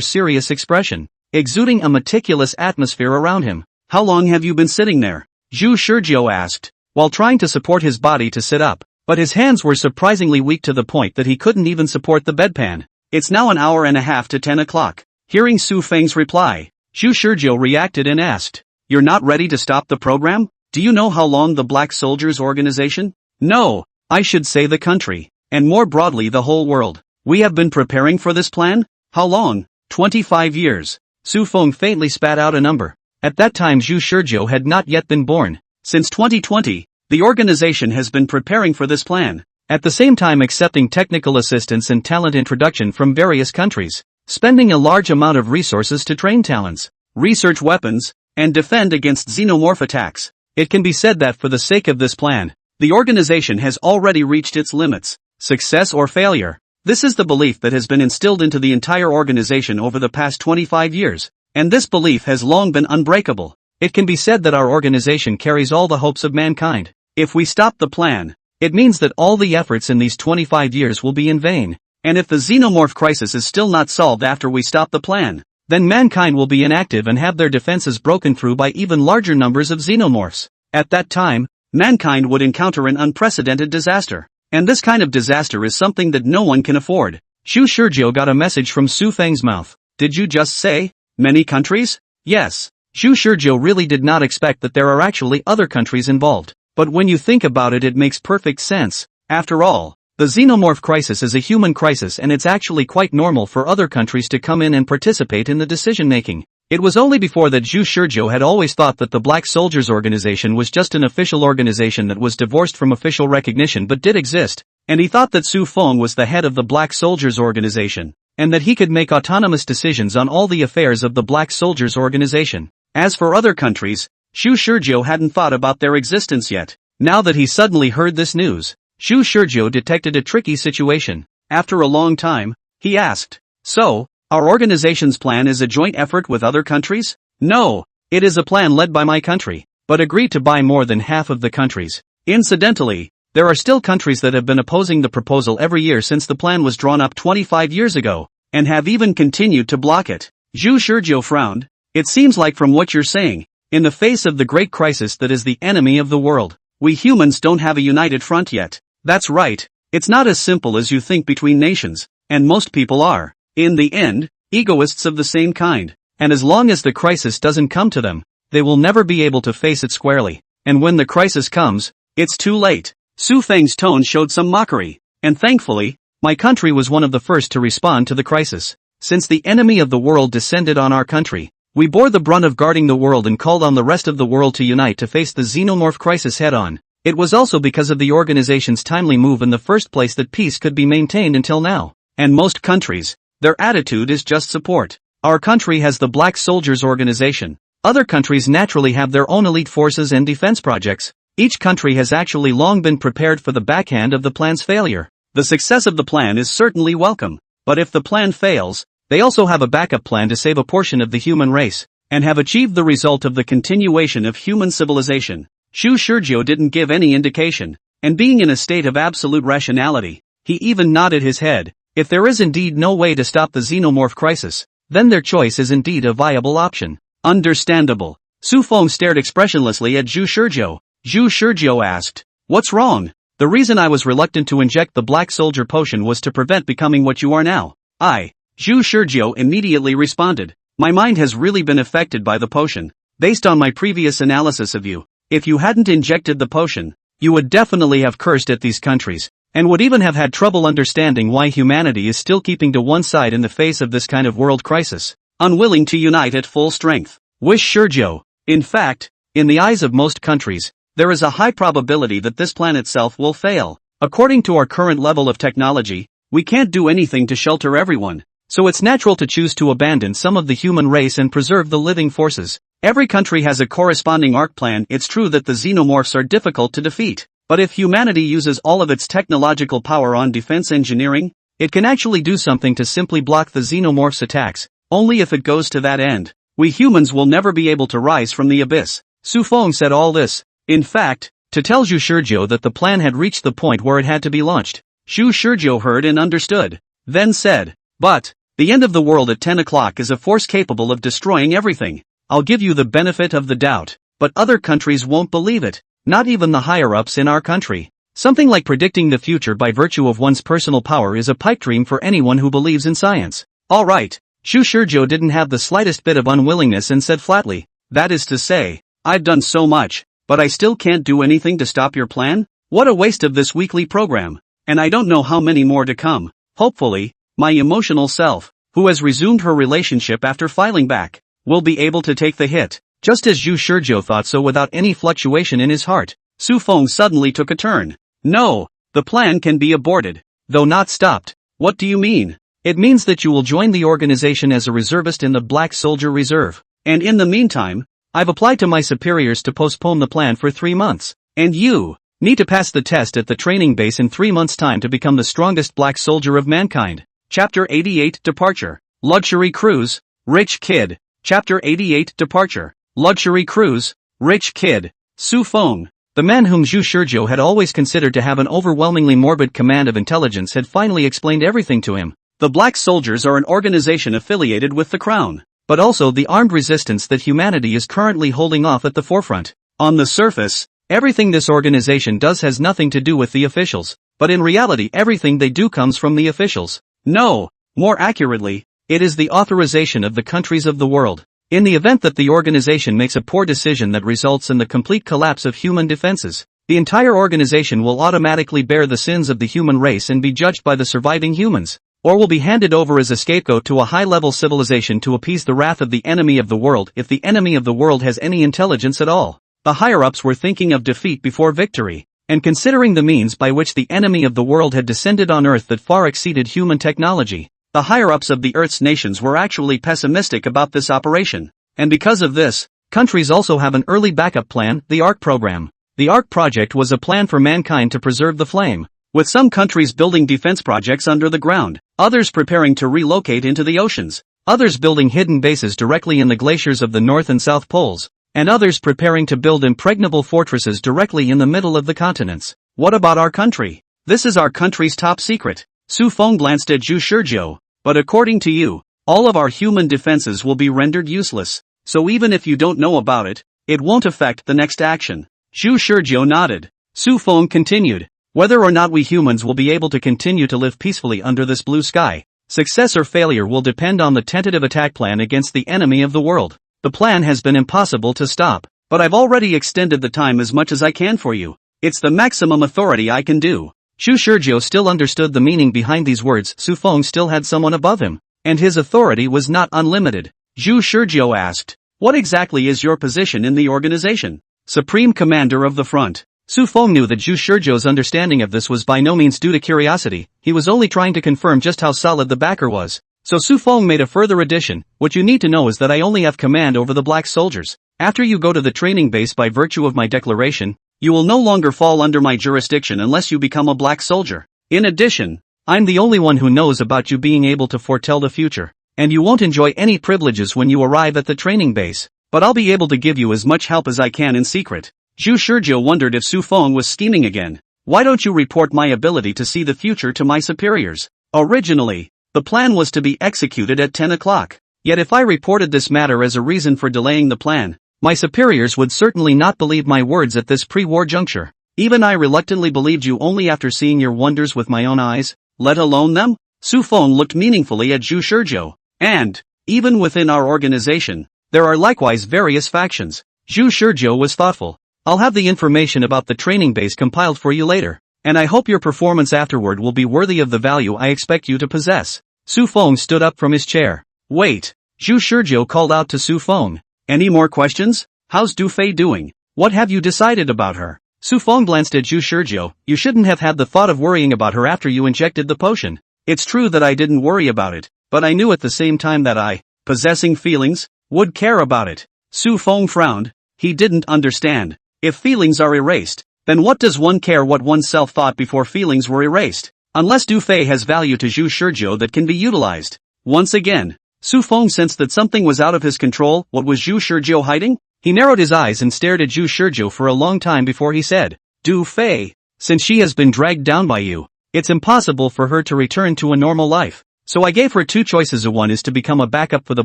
serious expression, exuding a meticulous atmosphere around him. "How long have you been sitting there?" Zhu Shizhou asked, while trying to support his body to sit up, but his hands were surprisingly weak to the point that he couldn't even support the bedpan. "It's now an hour and a half to 10 o'clock. Hearing Su Feng's reply, Zhu Shizhou reacted and asked, "You're not ready to stop the program? Do you know how long the Black Soldiers organization? No, I should say the country, and more broadly the whole world. We have been preparing for this plan? How long? 25 years. Su Feng faintly spat out a number. At that time Zhu Shizhou had not yet been born. Since 2020, the organization has been preparing for this plan, at the same time accepting technical assistance and talent introduction from various countries, spending a large amount of resources to train talents, research weapons, and defend against xenomorph attacks. It can be said that for the sake of this plan, the organization has already reached its limits, success or failure. This is the belief that has been instilled into the entire organization over the past 25 years, and this belief has long been unbreakable. It can be said that our organization carries all the hopes of mankind. If we stop the plan, it means that all the efforts in these 25 years will be in vain. And if the xenomorph crisis is still not solved after we stop the plan, then mankind will be inactive and have their defenses broken through by even larger numbers of xenomorphs. At that time, mankind would encounter an unprecedented disaster. And this kind of disaster is something that no one can afford. Zhu Shizhou got a message from Su Feng's mouth. "Did you just say, many countries?" Yes. Zhu Shizhou really did not expect that there are actually other countries involved. But when you think about it, it makes perfect sense. After all, the xenomorph crisis is a human crisis, and it's actually quite normal for other countries to come in and participate in the decision-making. It was only before that Zhu Shizhou had always thought that the Black Soldiers organization was just an official organization that was divorced from official recognition but did exist, and he thought that Su Feng was the head of the Black Soldiers organization, and that he could make autonomous decisions on all the affairs of the Black Soldiers organization. As for other countries, Zhu Shizhou hadn't thought about their existence yet. Now that he suddenly heard this news, Zhu Shizhou detected a tricky situation. After a long time, he asked, "So, our organization's plan is a joint effort with other countries?" "No, it is a plan led by my country, but agreed to by more than half of the countries. Incidentally, there are still countries that have been opposing the proposal every year since the plan was drawn up 25 years ago, and have even continued to block it." Zhu Shizhou frowned. "It seems like from what you're saying, in the face of the great crisis that is the enemy of the world, we humans don't have a united front yet." "That's right, it's not as simple as you think between nations, and most people are, in the end, egoists of the same kind, and as long as the crisis doesn't come to them, they will never be able to face it squarely, and when the crisis comes, it's too late." Su Feng's tone showed some mockery, "And thankfully, my country was one of the first to respond to the crisis. Since the enemy of the world descended on our country, we bore the brunt of guarding the world and called on the rest of the world to unite to face the xenomorph crisis head-on. It was also because of the organization's timely move in the first place that peace could be maintained until now. And most countries, their attitude is just support. Our country has the Black Soldiers organization. Other countries naturally have their own elite forces and defense projects. Each country has actually long been prepared for the backhand of the plan's failure. The success of the plan is certainly welcome, but if the plan fails, they also have a backup plan to save a portion of the human race, and have achieved the result of the continuation of human civilization. Shu Shurjo didn't give any indication, and being in a state of absolute rationality, he even nodded his head. If there is indeed no way to stop the xenomorph crisis, then their choice is indeed a viable option. Understandable. Su Feng stared expressionlessly at Zhu Shurjo. Zhu Shurjo asked, "What's wrong?" "The reason I was reluctant to inject the black soldier potion was to prevent becoming what you are now." Zhu Shurjo immediately responded, "My mind has really been affected by the potion. Based on my previous analysis of you, if you hadn't injected the potion, you would definitely have cursed at these countries, and would even have had trouble understanding why humanity is still keeping to one side in the face of this kind of world crisis, unwilling to unite at full strength." Wish Shurjo. In fact, in the eyes of most countries, there is a high probability that this plan itself will fail. According to our current level of technology, we can't do anything to shelter everyone, so it's natural to choose to abandon some of the human race and preserve the living forces. Every country has a corresponding arc plan. It's true that the xenomorphs are difficult to defeat, but if humanity uses all of its technological power on defense engineering, it can actually do something to simply block the xenomorphs' attacks. Only if it goes to that end, we humans will never be able to rise from the abyss. Su Feng said all this, in fact, to tell Zhu Shurjo that the plan had reached the point where it had to be launched. Zhu Shurjo heard and understood, then said, "But, the end of the world at 10 o'clock is a force capable of destroying everything. I'll give you the benefit of the doubt, but other countries won't believe it, not even the higher-ups in our country. Something like predicting the future by virtue of one's personal power is a pipe dream for anyone who believes in science." "Alright." Zhu Shurjo didn't have the slightest bit of unwillingness and said flatly, "That is to say, I've done so much, but I still can't do anything to stop your plan? What a waste of this weekly program. And I don't know how many more to come. Hopefully, my emotional self, who has resumed her relationship after filing back, will be able to take the hit." Just as Zhu Shurjo thought so without any fluctuation in his heart, Su Feng suddenly took a turn. "No, the plan can be aborted, though not stopped." "What do you mean?" "It means that you will join the organization as a reservist in the Black Soldier Reserve. And in the meantime, I've applied to my superiors to postpone the plan for 3 months. And you need to pass the test at the training base in 3 months' time to become the strongest black soldier of mankind." Chapter 88 Departure. Luxury Cruise, Rich Kid. Chapter 88 Departure. Luxury Cruise, Rich Kid. Su Feng, the man whom Zhu Shurjo had always considered to have an overwhelmingly morbid command of intelligence, had finally explained everything to him. The Black Soldiers are an organization affiliated with the Crown, but also the armed resistance that humanity is currently holding off at the forefront. On the surface, everything this organization does has nothing to do with the officials, but in reality everything they do comes from the officials. No, more accurately, it is the authorization of the countries of the world. In the event that the organization makes a poor decision that results in the complete collapse of human defenses, the entire organization will automatically bear the sins of the human race and be judged by the surviving humans, or will be handed over as a scapegoat to a high-level civilization to appease the wrath of the enemy of the world, if the enemy of the world has any intelligence at all. The higher-ups were thinking of defeat before victory, and considering the means by which the enemy of the world had descended on Earth that far exceeded human technology, the higher-ups of the Earth's nations were actually pessimistic about this operation. And because of this, countries also have an early backup plan, the ARC program. The ARC project was a plan for mankind to preserve the flame, with some countries building defense projects under the ground, others preparing to relocate into the oceans, others building hidden bases directly in the glaciers of the North and South Poles, and others preparing to build impregnable fortresses directly in the middle of the continents. What about our country? This is our country's top secret. Su Feng glanced at Zhu Shurjo. But according to you, all of our human defenses will be rendered useless, so even if you don't know about it, it won't affect the next action. Zhu Shurjo nodded. Su Feng continued. Whether or not we humans will be able to continue to live peacefully under this blue sky, success or failure will depend on the tentative attack plan against the enemy of the world. The plan has been impossible to stop, but I've already extended the time as much as I can for you. It's the maximum authority I can do. Zhu Shurjo still understood the meaning behind these words. Su Feng still had someone above him, and his authority was not unlimited. Zhu Shurjo asked, "What exactly is your position in the organization?" "Supreme Commander of the Front." Su Feng knew that Zhu Shurjo's understanding of this was by no means due to curiosity, he was only trying to confirm just how solid the backer was. So Su Feng made a further addition. "What you need to know is that I only have command over the black soldiers. After you go to the training base by virtue of my declaration, You will no longer fall under my jurisdiction unless you become a black soldier. In addition, I'm the only one who knows about you being able to foretell the future, and you won't enjoy any privileges when you arrive at the training base, but I'll be able to give you as much help as I can in secret. Zhu Shizhou wondered if Su Feng was scheming again. Why don't you report my ability to see the future to my superiors? Originally, the plan was to be executed at 10 o'clock. Yet if I reported this matter as a reason for delaying the plan, my superiors would certainly not believe my words at this pre-war juncture. Even I reluctantly believed you only after seeing your wonders with my own eyes, let alone them? Su Feng looked meaningfully at Zhu Shizhou. And, even within our organization, there are likewise various factions. Zhu Shizhou was thoughtful. I'll have the information about the training base compiled for you later, and I hope your performance afterward will be worthy of the value I expect you to possess. Su Feng stood up from his chair. Wait, Zhu Shizhou called out to Su Feng. Any more questions? How's Du Fei doing? What have you decided about her? Su Feng glanced at Zhu Shizhou. You shouldn't have had the thought of worrying about her after you injected the potion. It's true that I didn't worry about it, but I knew at the same time that I, possessing feelings, would care about it. Su Feng frowned. He didn't understand. If feelings are erased, then what does one care what oneself thought before feelings were erased? Unless Du Fei has value to Zhu Shizhou that can be utilized. Once again, Su Feng sensed that something was out of his control. What was Zhu Shizhou hiding? He narrowed his eyes and stared at Zhu Shizhou for a long time before he said, Du Fei, since she has been dragged down by you, it's impossible for her to return to a normal life. So I gave her two choices. One is to become a backup for the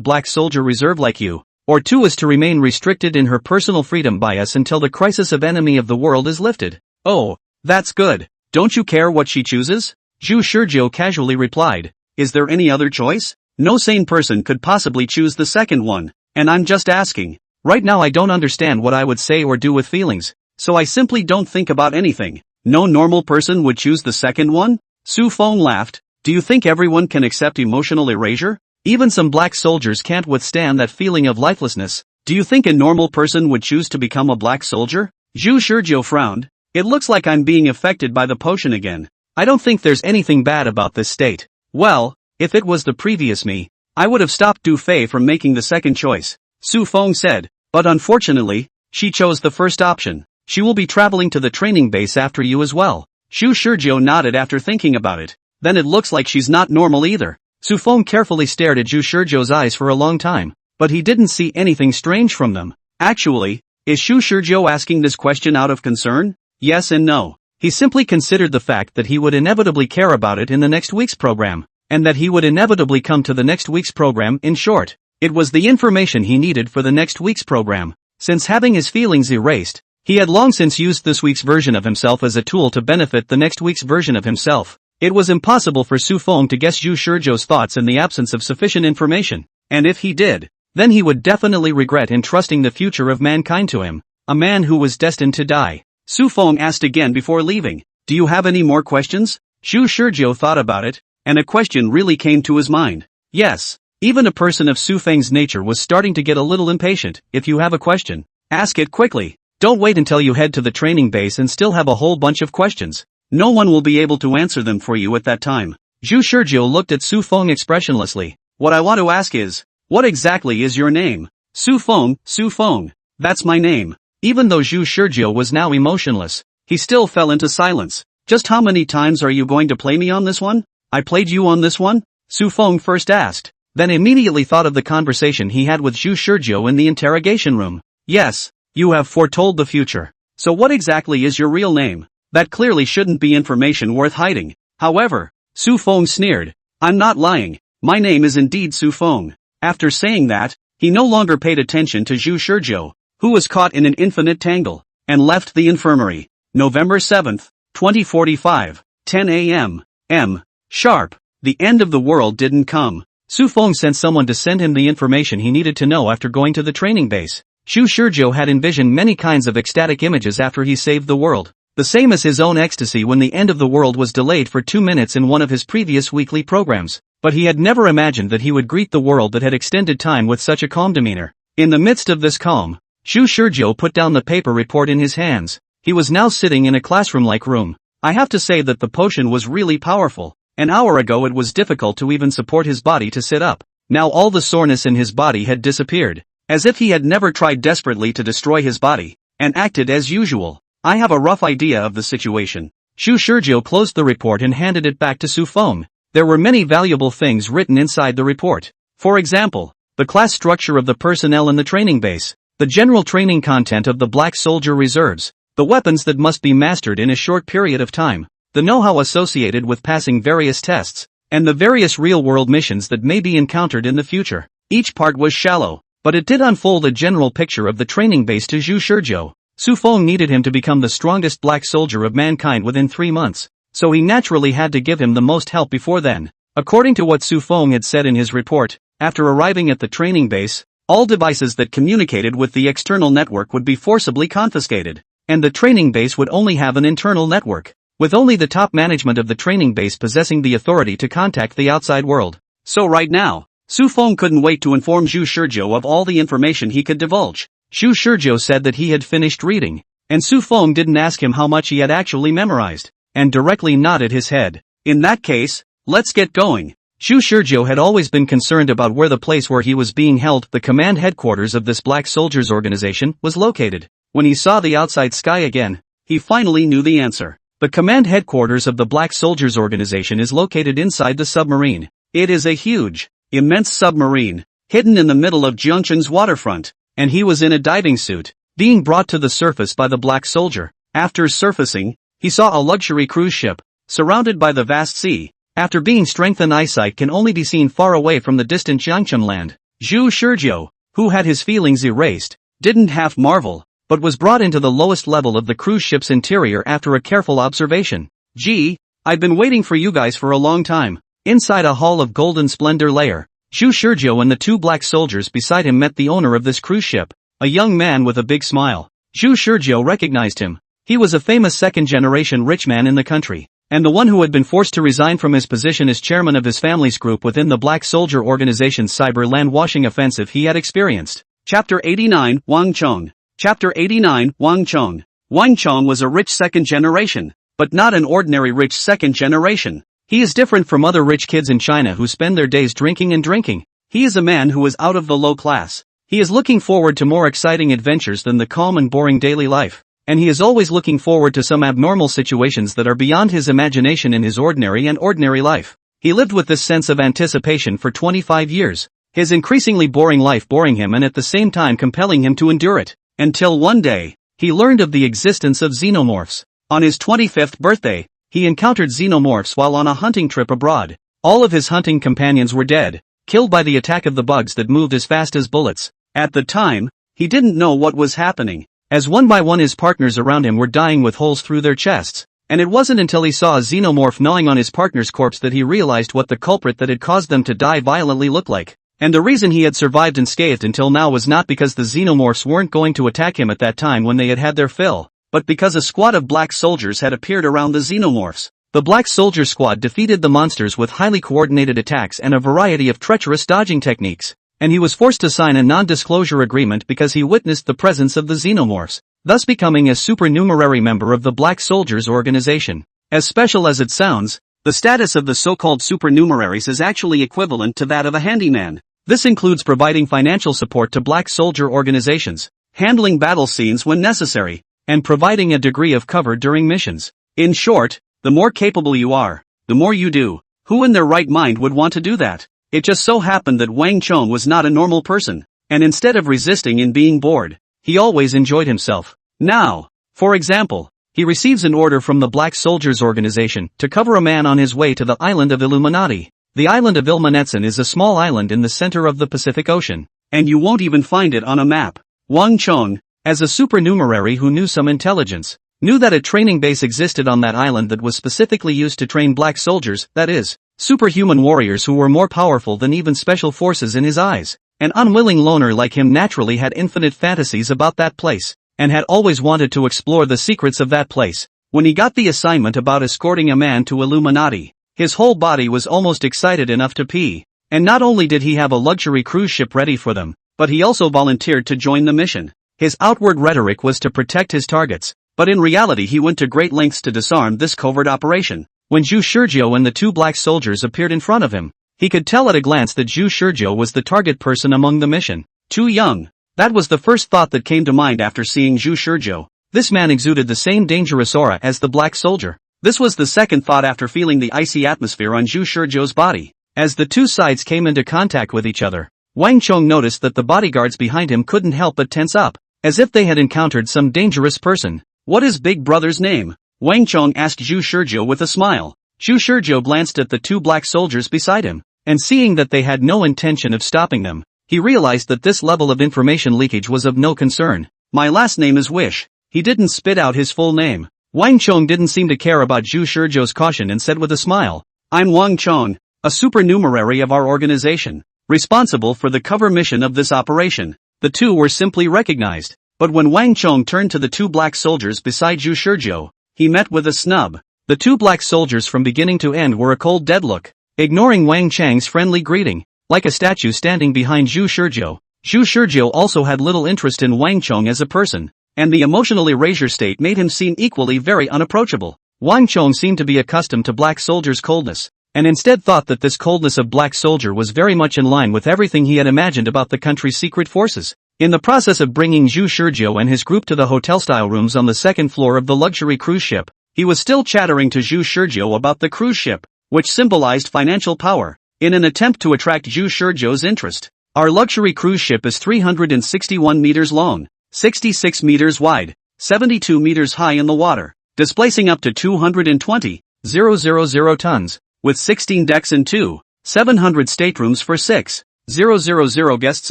Black Soldier Reserve like you, or two is to remain restricted in her personal freedom by us until the crisis of enemy of the world is lifted. Oh, that's good. Don't you care what she chooses? Zhu Shizhou casually replied. Is there any other choice? No sane person could possibly choose the second one, and I'm just asking. Right now I don't understand what I would say or do with feelings, so I simply don't think about anything. No normal person would choose the second one? Su Feng laughed. Do you think everyone can accept emotional erasure? Even some black soldiers can't withstand that feeling of lifelessness. Do you think a normal person would choose to become a black soldier? Zhu Shizhou frowned. It looks like I'm being affected by the potion again. I don't think there's anything bad about this state. Well, if it was the previous me, I would have stopped Du Fei from making the second choice. Su Feng said, but unfortunately, she chose the first option. She will be traveling to the training base after you as well. Zhu Shizhou nodded after thinking about it. Then it looks like she's not normal either. Su Feng carefully stared at Zhu Shizhou's eyes for a long time, but he didn't see anything strange from them. Actually, is Zhu Shizhou asking this question out of concern? Yes and no. He simply considered the fact that he would inevitably care about it in the next week's program, and that he would inevitably come to the next week's program. In short, it was the information he needed for the next week's program. Since having his feelings erased, he had long since used this week's version of himself as a tool to benefit the next week's version of himself. It was impossible for Su Feng to guess Zhu Shizhou's thoughts in the absence of sufficient information, and if he did, then he would definitely regret entrusting the future of mankind to him, a man who was destined to die. Su Feng asked again before leaving, do you have any more questions? Zhu Shizhou thought about it, and a question really came to his mind. Yes, even a person of Su Feng's nature was starting to get a little impatient. If you have a question, ask it quickly. Don't wait until you head to the training base and still have a whole bunch of questions. No one will be able to answer them for you at that time. Zhu Shizhou looked at Su Feng expressionlessly. What I want to ask is, what exactly is your name? Su Feng, that's my name. Even though Zhu Shizhou was now emotionless, he still fell into silence. Just how many times are you going to play me on this one? I played you on this one? Su Feng first asked, then immediately thought of the conversation he had with Zhu Shizhou in the interrogation room. Yes, you have foretold the future. So what exactly is your real name? That clearly shouldn't be information worth hiding. However, Su Feng sneered. I'm not lying. My name is indeed Su Feng. After saying that, he no longer paid attention to Zhu Shizhou, who was caught in an infinite tangle, and left the infirmary. November 7th, 2045, 10 a.m. Sharp. The end of the world didn't come. Su Feng sent someone to send him the information he needed to know after going to the training base. Zhu Shizhou had envisioned many kinds of ecstatic images after he saved the world. The same as his own ecstasy when the end of the world was delayed for 2 minutes in one of his previous weekly programs. But he had never imagined that he would greet the world that had extended time with such a calm demeanor. In the midst of this calm, Zhu Shizhou put down the paper report in his hands. He was now sitting in a classroom-like room. I have to say that the potion was really powerful. An hour ago it was difficult to even support his body to sit up. Now all the soreness in his body had disappeared, as if he had never tried desperately to destroy his body, and acted as usual. I have a rough idea of the situation. Xu Shizhou closed the report and handed it back to Su Feng. There were many valuable things written inside the report. For example, the class structure of the personnel in the training base, the general training content of the Black Soldier reserves, the weapons that must be mastered in a short period of time, the know-how associated with passing various tests, and the various real-world missions that may be encountered in the future. Each part was shallow, but it did unfold a general picture of the training base to Xu Shizhou. Su Feng needed him to become the strongest black soldier of mankind within 3 months, so he naturally had to give him the most help before then. According to what Su Feng had said in his report, after arriving at the training base, all devices that communicated with the external network would be forcibly confiscated, and the training base would only have an internal network, with only the top management of the training base possessing the authority to contact the outside world. So right now, Su Feng couldn't wait to inform Xu Shizhou of all the information he could divulge. Xu Shizhou said that he had finished reading, and Su Feng didn't ask him how much he had actually memorized, and directly nodded his head. In that case, let's get going. Xu Shizhou had always been concerned about where the place where he was being held, the command headquarters of this Black Soldiers organization, was located. When he saw the outside sky again, he finally knew the answer. The command headquarters of the Black Soldiers organization is located inside the submarine. It is a huge, immense submarine, hidden in the middle of Jiangchen's waterfront, and he was in a diving suit, being brought to the surface by the Black Soldier. After surfacing, he saw a luxury cruise ship, surrounded by the vast sea. After being strengthened, eyesight can only be seen far away from the distant Jiangchen land. Xu Shizhou, who had his feelings erased, didn't half marvel, but was brought into the lowest level of the cruise ship's interior after a careful observation. Gee, I've been waiting for you guys for a long time. Inside a hall of golden splendor layer, Xu Shizhou and the 2 black soldiers beside him met the owner of this cruise ship, a young man with a big smile. Xu Shizhou recognized him. He was a famous second-generation rich man in the country, and the one who had been forced to resign from his position as chairman of his family's group within the Black Soldier organization's cyber land washing offensive he had experienced. Chapter 89, Wang Chong. Chapter 89, Wang Chong. Wang Chong was a rich second generation, but not an ordinary rich second generation. He is different from other rich kids in China who spend their days drinking and drinking. He is a man who is out of the low class. He is looking forward to more exciting adventures than the calm and boring daily life, and he is always looking forward to some abnormal situations that are beyond his imagination in his ordinary life. He lived with this sense of anticipation for 25 years, his increasingly boring life boring him and at the same time compelling him to endure it, until one day, he learned of the existence of xenomorphs. On his 25th birthday, he encountered xenomorphs while on a hunting trip abroad. All of his hunting companions were dead, killed by the attack of the bugs that moved as fast as bullets. At the time, he didn't know what was happening, as one by one his partners around him were dying with holes through their chests, and it wasn't until he saw a xenomorph gnawing on his partner's corpse that he realized what the culprit that had caused them to die violently looked like. And the reason he had survived unscathed until now was not because the xenomorphs weren't going to attack him at that time when they had had their fill, but because a squad of black soldiers had appeared around the xenomorphs. The Black Soldier squad defeated the monsters with highly coordinated attacks and a variety of treacherous dodging techniques, and he was forced to sign a non-disclosure agreement because he witnessed the presence of the xenomorphs, thus becoming a supernumerary member of the Black Soldiers organization. As special as it sounds, the status of the so-called supernumeraries is actually equivalent to that of a handyman. This includes providing financial support to Black Soldier organizations, handling battle scenes when necessary, and providing a degree of cover during missions. In short, the more capable you are, the more you do. Who in their right mind would want to do that? It just so happened that Wang Chong was not a normal person, and instead of resisting and being bored, he always enjoyed himself. Now, for example, he receives an order from the Black Soldiers organization to cover a man on his way to the island of Illuminati. The island of Ilmanetsan is a small island in the center of the Pacific Ocean, and you won't even find it on a map. Wang Chong, as a supernumerary who knew some intelligence, knew that a training base existed on that island that was specifically used to train black soldiers, that is, superhuman warriors who were more powerful than even special forces in his eyes. An unwilling loner like him naturally had infinite fantasies about that place, and had always wanted to explore the secrets of that place. When he got the assignment about escorting a man to Illuminati, his whole body was almost excited enough to pee. And not only did he have a luxury cruise ship ready for them, but he also volunteered to join the mission. His outward rhetoric was to protect his targets, but in reality he went to great lengths to disarm this covert operation. When Xu Shizhou and the 2 black soldiers appeared in front of him, he could tell at a glance that Xu Shizhou was the target person among the mission. Too young. That was the first thought that came to mind after seeing Xu Shizhou. This man exuded the same dangerous aura as the black soldier. This was the second thought after feeling the icy atmosphere on Zhu Shizhou's body. As the two sides came into contact with each other, Wang Chong noticed that the bodyguards behind him couldn't help but tense up, as if they had encountered some dangerous person. "What is Big Brother's name?" Wang Chong asked Zhu Shizhou with a smile. Zhu Shizhou glanced at the two black soldiers beside him, and seeing that they had no intention of stopping them, he realized that this level of information leakage was of no concern. "My last name is Wish." He didn't spit out his full name. Wang Chong didn't seem to care about Zhu Shizhou's caution and said with a smile, "I'm Wang Chong, a supernumerary of our organization, responsible for the cover mission of this operation." The two were simply recognized, but when Wang Chong turned to the two black soldiers beside Zhu Shizhou, he met with a snub. The two black soldiers from beginning to end were a cold dead look, ignoring Wang Chang's friendly greeting, like a statue standing behind Zhu Shizhou. Zhu Shizhou also had little interest in Wang Chong as a person, and the emotional erasure state made him seem equally very unapproachable. Wang Chong seemed to be accustomed to black soldiers' coldness, and instead thought that this coldness of black soldier was very much in line with everything he had imagined about the country's secret forces. In the process of bringing Zhu Shizhou and his group to the hotel-style rooms on the second floor of the luxury cruise ship, he was still chattering to Zhu Shizhou about the cruise ship, which symbolized financial power, in an attempt to attract Zhu Shizhou's interest. "Our luxury cruise ship is 361 meters long, 66 meters wide, 72 meters high in the water, displacing up to 220,000 tons, with 16 decks and 2,700 staterooms for 6,000 guests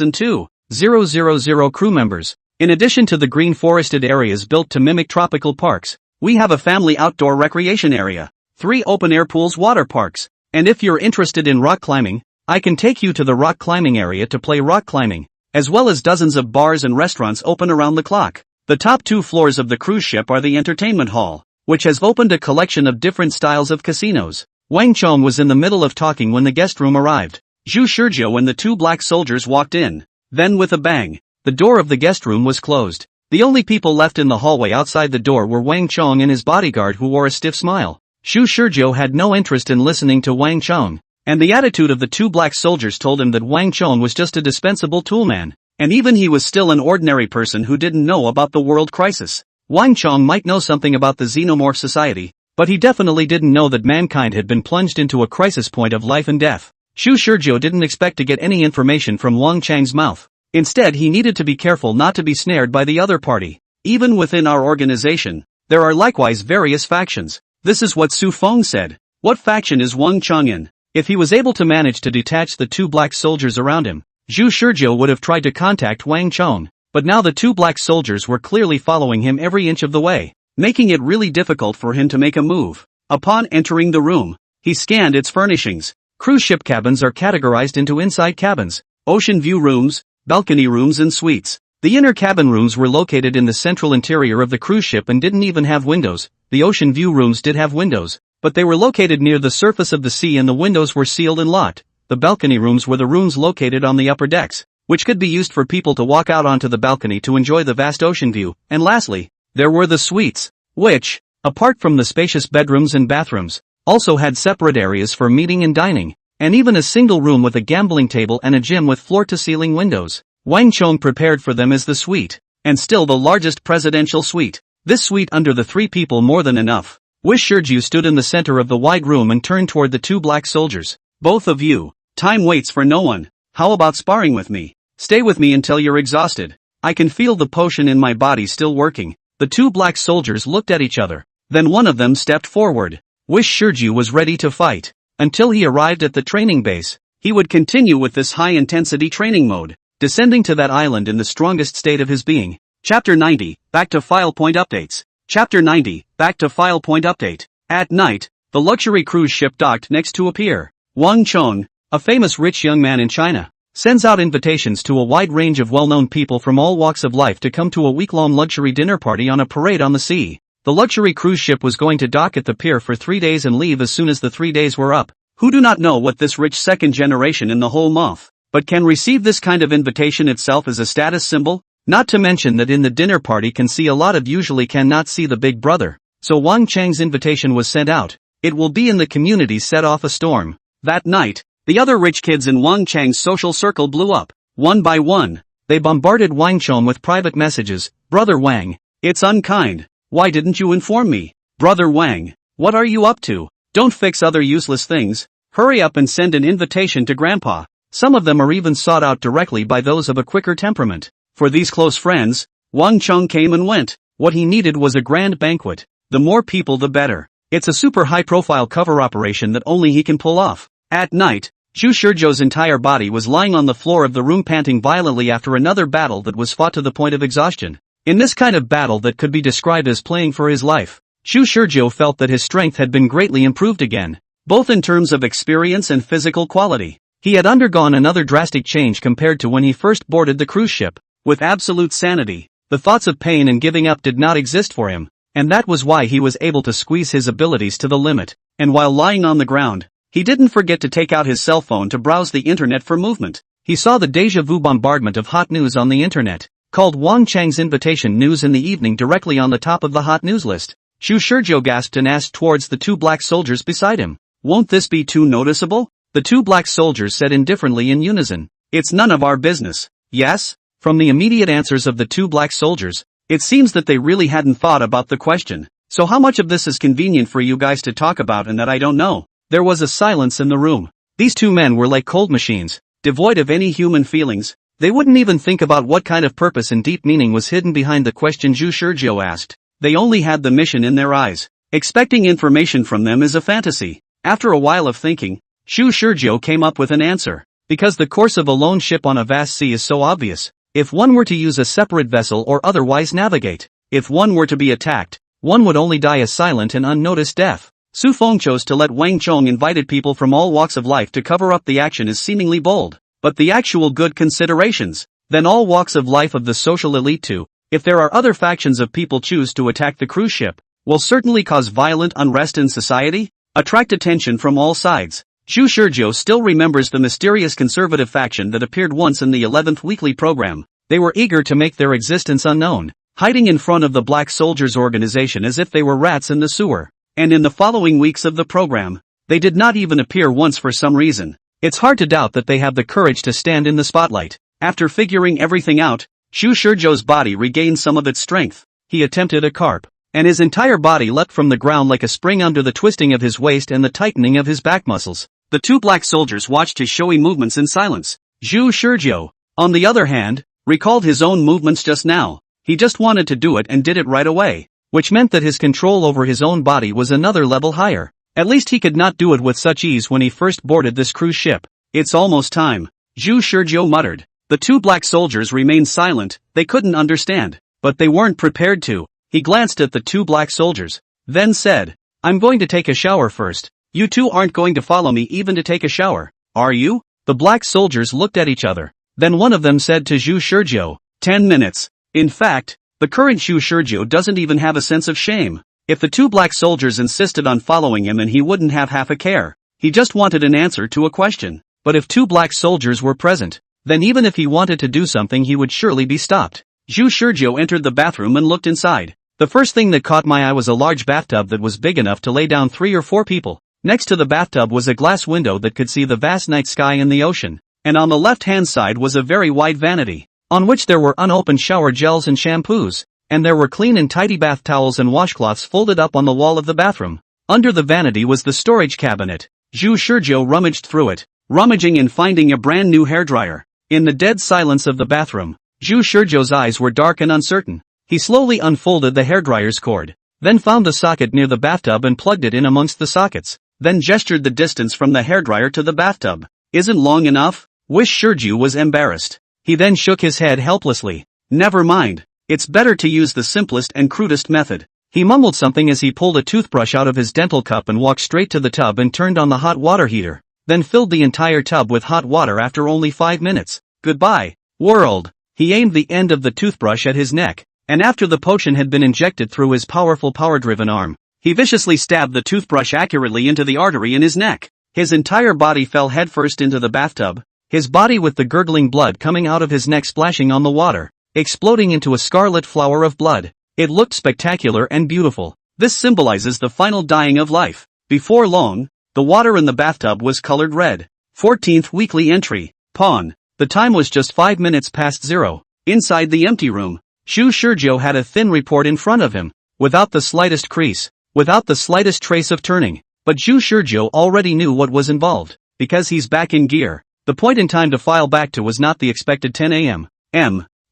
and 2,000 crew members. In addition to the green forested areas built to mimic tropical parks, we have a family outdoor recreation area, 3 open-air pools, water parks, and if you're interested in rock climbing, I can take you to the rock climbing area to play rock climbing, as well as dozens of bars and restaurants open around the clock." The top 2 floors of the cruise ship are the entertainment hall, which has opened a collection of different styles of casinos. Wang Chong was in the middle of talking when the guest room arrived. Zhu Shizhou and the two black soldiers walked in. Then with a bang, the door of the guest room was closed. The only people left in the hallway outside the door were Wang Chong and his bodyguard, who wore a stiff smile. Zhu Shizhou had no interest in listening to Wang Chong, and the attitude of the two black soldiers told him that Wang Chong was just a dispensable toolman, and even he was still an ordinary person who didn't know about the world crisis. Wang Chong might know something about the xenomorph society, but he definitely didn't know that mankind had been plunged into a crisis point of life and death. Zhu Shizhou didn't expect to get any information from Wang Chang's mouth. Instead, he needed to be careful not to be snared by the other party. "Even within our organization, there are likewise various factions." This is what Su Feng said. What faction is Wang Chong in? If he was able to manage to detach the two black soldiers around him, Zhu Shizhou would have tried to contact Wang Chong, but now the two black soldiers were clearly following him every inch of the way, making it really difficult for him to make a move. Upon entering the room, he scanned its furnishings. Cruise ship cabins are categorized into inside cabins, ocean view rooms, balcony rooms and suites. The inner cabin rooms were located in the central interior of the cruise ship and didn't even have windows. The ocean view rooms did have windows, but they were located near the surface of the sea and the windows were sealed and locked. The balcony rooms were the rooms located on the upper decks, which could be used for people to walk out onto the balcony to enjoy the vast ocean view. And lastly, there were the suites, which, apart from the spacious bedrooms and bathrooms, also had separate areas for meeting and dining, and even a single room with a gambling table and a gym with floor-to-ceiling windows. Wang Chong prepared for them as the suite, and still the largest presidential suite. This suite under the 3 people more than enough. Wish Shizhou stood in the center of the wide room and turned toward the two black soldiers. "Both of you, time waits for no one. How about sparring with me? Stay with me until you're exhausted. I can feel the potion in my body still working." The two black soldiers looked at each other. Then one of them stepped forward. Wish Shizhou was ready to fight. Until he arrived at the training base, he would continue with this high-intensity training mode, descending to that island in the strongest state of his being. Chapter 90, Back to File Point Updates. Chapter 90, Back to File Point Update. At night, the luxury cruise ship docked next to a pier. Wang Chong, a famous rich young man in China, sends out invitations to a wide range of well-known people from all walks of life to come to a week-long luxury dinner party on a parade on the sea. The luxury cruise ship was going to dock at the pier for 3 days and leave as soon as the 3 days were up. Who do not know what this rich second generation in the whole month, but can receive this kind of invitation itself as a status symbol? Not to mention that in the dinner party can see a lot of usually cannot see the big brother. So Wang Chang's invitation was sent out. It will be in the community set off a storm. That night, the other rich kids in Wang Chang's social circle blew up. One by one, they bombarded Wang Chong with private messages. "Brother Wang, It's unkind. Why didn't you inform me? Brother Wang, what are you up to? Don't fix other useless things. Hurry up and send an invitation to Grandpa. Some of them are even sought out directly by those of a quicker temperament. For these close friends, Wang Chung came and went. What he needed was a grand banquet. The more people the better. It's a super high-profile cover operation that only he can pull off. At night, Zhu Shizhou's entire body was lying on the floor of the room panting violently after another battle that was fought to the point of exhaustion. In this kind of battle that could be described as playing for his life, Zhu Shizhou felt that his strength had been greatly improved again, both in terms of experience and physical quality. He had undergone another drastic change compared to when he first boarded the cruise ship. With absolute sanity, the thoughts of pain and giving up did not exist for him, and that was why he was able to squeeze his abilities to the limit. And while lying on the ground, he didn't forget to take out his cell phone to browse the internet for movement. He saw the deja vu bombardment of hot news on the internet, called Wang Chang's invitation news in the evening directly on the top of the hot news list. Zhu Shizhou gasped and asked towards the two black soldiers beside him. Won't this be too noticeable? The two black soldiers said indifferently in unison. It's none of our business. Yes? From the immediate answers of the two black soldiers, it seems that they really hadn't thought about the question. So how much of this is convenient for you guys to talk about and that I don't know? There was a silence in the room. These two men were like cold machines, devoid of any human feelings. They wouldn't even think about what kind of purpose and deep meaning was hidden behind the question Zhu Shizhou asked. They only had the mission in their eyes. Expecting information from them is a fantasy. After a while of thinking, Zhu Shizhou came up with an answer. Because the course of a lone ship on a vast sea is so obvious. If one were to use a separate vessel or otherwise navigate, if one were to be attacked, one would only die a silent and unnoticed death. Su Feng chose to let Wang Chong invited people from all walks of life to cover up the action as seemingly bold, but the actual good considerations, then all walks of life of the social elite too, if there are other factions of people choose to attack the cruise ship, will certainly cause violent unrest in society, attract attention from all sides. Zhu Shizhou still remembers the mysterious conservative faction that appeared once in the 11th weekly program. They were eager to make their existence unknown, hiding in front of the Black Soldiers organization as if they were rats in the sewer. And in the following weeks of the program, they did not even appear once for some reason. It's hard to doubt that they have the courage to stand in the spotlight. After figuring everything out, Zhu Shizhou's body regained some of its strength. He attempted a carp, and his entire body leapt from the ground like a spring under the twisting of his waist and the tightening of his back muscles. The two black soldiers watched his showy movements in silence. Zhu Shizhou, on the other hand, recalled his own movements just now. He just wanted to do it and did it right away, which meant that his control over his own body was another level higher. At least he could not do it with such ease when he first boarded this cruise ship. It's almost time, Zhu Shizhou muttered. The two black soldiers remained silent. They couldn't understand, but they weren't prepared to. He glanced at the two black soldiers, then said, I'm going to take a shower first. You two aren't going to follow me even to take a shower, are you? The black soldiers looked at each other. Then one of them said to Zhu Shizhou, 10 minutes. In fact, the current Zhu Shizhou doesn't even have a sense of shame. If the two black soldiers insisted on following him and he wouldn't have half a care. He just wanted an answer to a question. But if two black soldiers were present, then even if he wanted to do something he would surely be stopped. Zhu Shizhou entered the bathroom and looked inside. The first thing that caught my eye was a large bathtub that was big enough to lay down 3 or 4 people. Next to the bathtub was a glass window that could see the vast night sky and the ocean, and on the left-hand side was a very wide vanity, on which there were unopened shower gels and shampoos, and there were clean and tidy bath towels and washcloths folded up on the wall of the bathroom. Under the vanity was the storage cabinet. Zhu Shizhou rummaged through it, rummaging and finding a brand new hairdryer. In the dead silence of the bathroom, Zhu Shizhou's eyes were dark and uncertain. He slowly unfolded the hairdryer's cord, then found the socket near the bathtub and plugged it in amongst the sockets. Then gestured the distance from the hairdryer to the bathtub. Isn't long enough? Wish Shizhou was embarrassed. He then shook his head helplessly. Never mind. It's better to use the simplest and crudest method. He mumbled something as he pulled a toothbrush out of his dental cup and walked straight to the tub and turned on the hot water heater. Then filled the entire tub with hot water after only 5 minutes. Goodbye, world. He aimed the end of the toothbrush at his neck, and after the potion had been injected through his powerful power-driven arm, he viciously stabbed the toothbrush accurately into the artery in his neck. His entire body fell headfirst into the bathtub, his body with the gurgling blood coming out of his neck splashing on the water, exploding into a scarlet flower of blood. It looked spectacular and beautiful. This symbolizes the final dying of life. Before long, the water in the bathtub was colored red. 14th weekly entry. Pawn. The time was just 5 minutes past 0. Inside the empty room, Xu Shizhou had a thin report in front of him, without the slightest crease, without the slightest trace of turning. But Xu Shizhou already knew what was involved, because he's back in gear. The point in time to file back to was not the expected 10 a.m.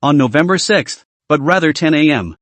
on November 6th, but rather 10 a.m.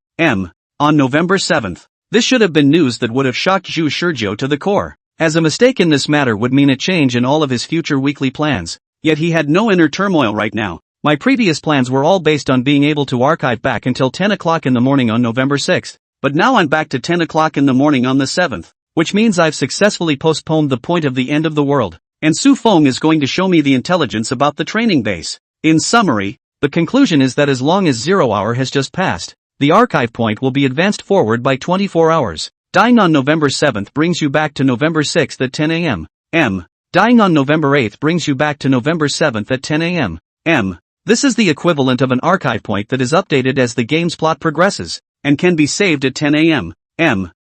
on November 7th. This should have been news that would have shocked Xu Shizhou to the core, as a mistake in this matter would mean a change in all of his future weekly plans. Yet he had no inner turmoil right now. My previous plans were all based on being able to archive back until 10 o'clock in the morning on November 6th, but now I'm back to 10 o'clock in the morning on the 7th, which means I've successfully postponed the point of the end of the world, and Su Feng is going to show me the intelligence about the training base. In summary, the conclusion is that as long as 0 hour has just passed, the archive point will be advanced forward by 24 hours. Dying on November 7th brings you back to November 6th at 10 a.m. Dying on November 8th brings you back to November 7th at 10 a.m. This is the equivalent of an archive point that is updated as the game's plot progresses, and can be saved at 10 a.m.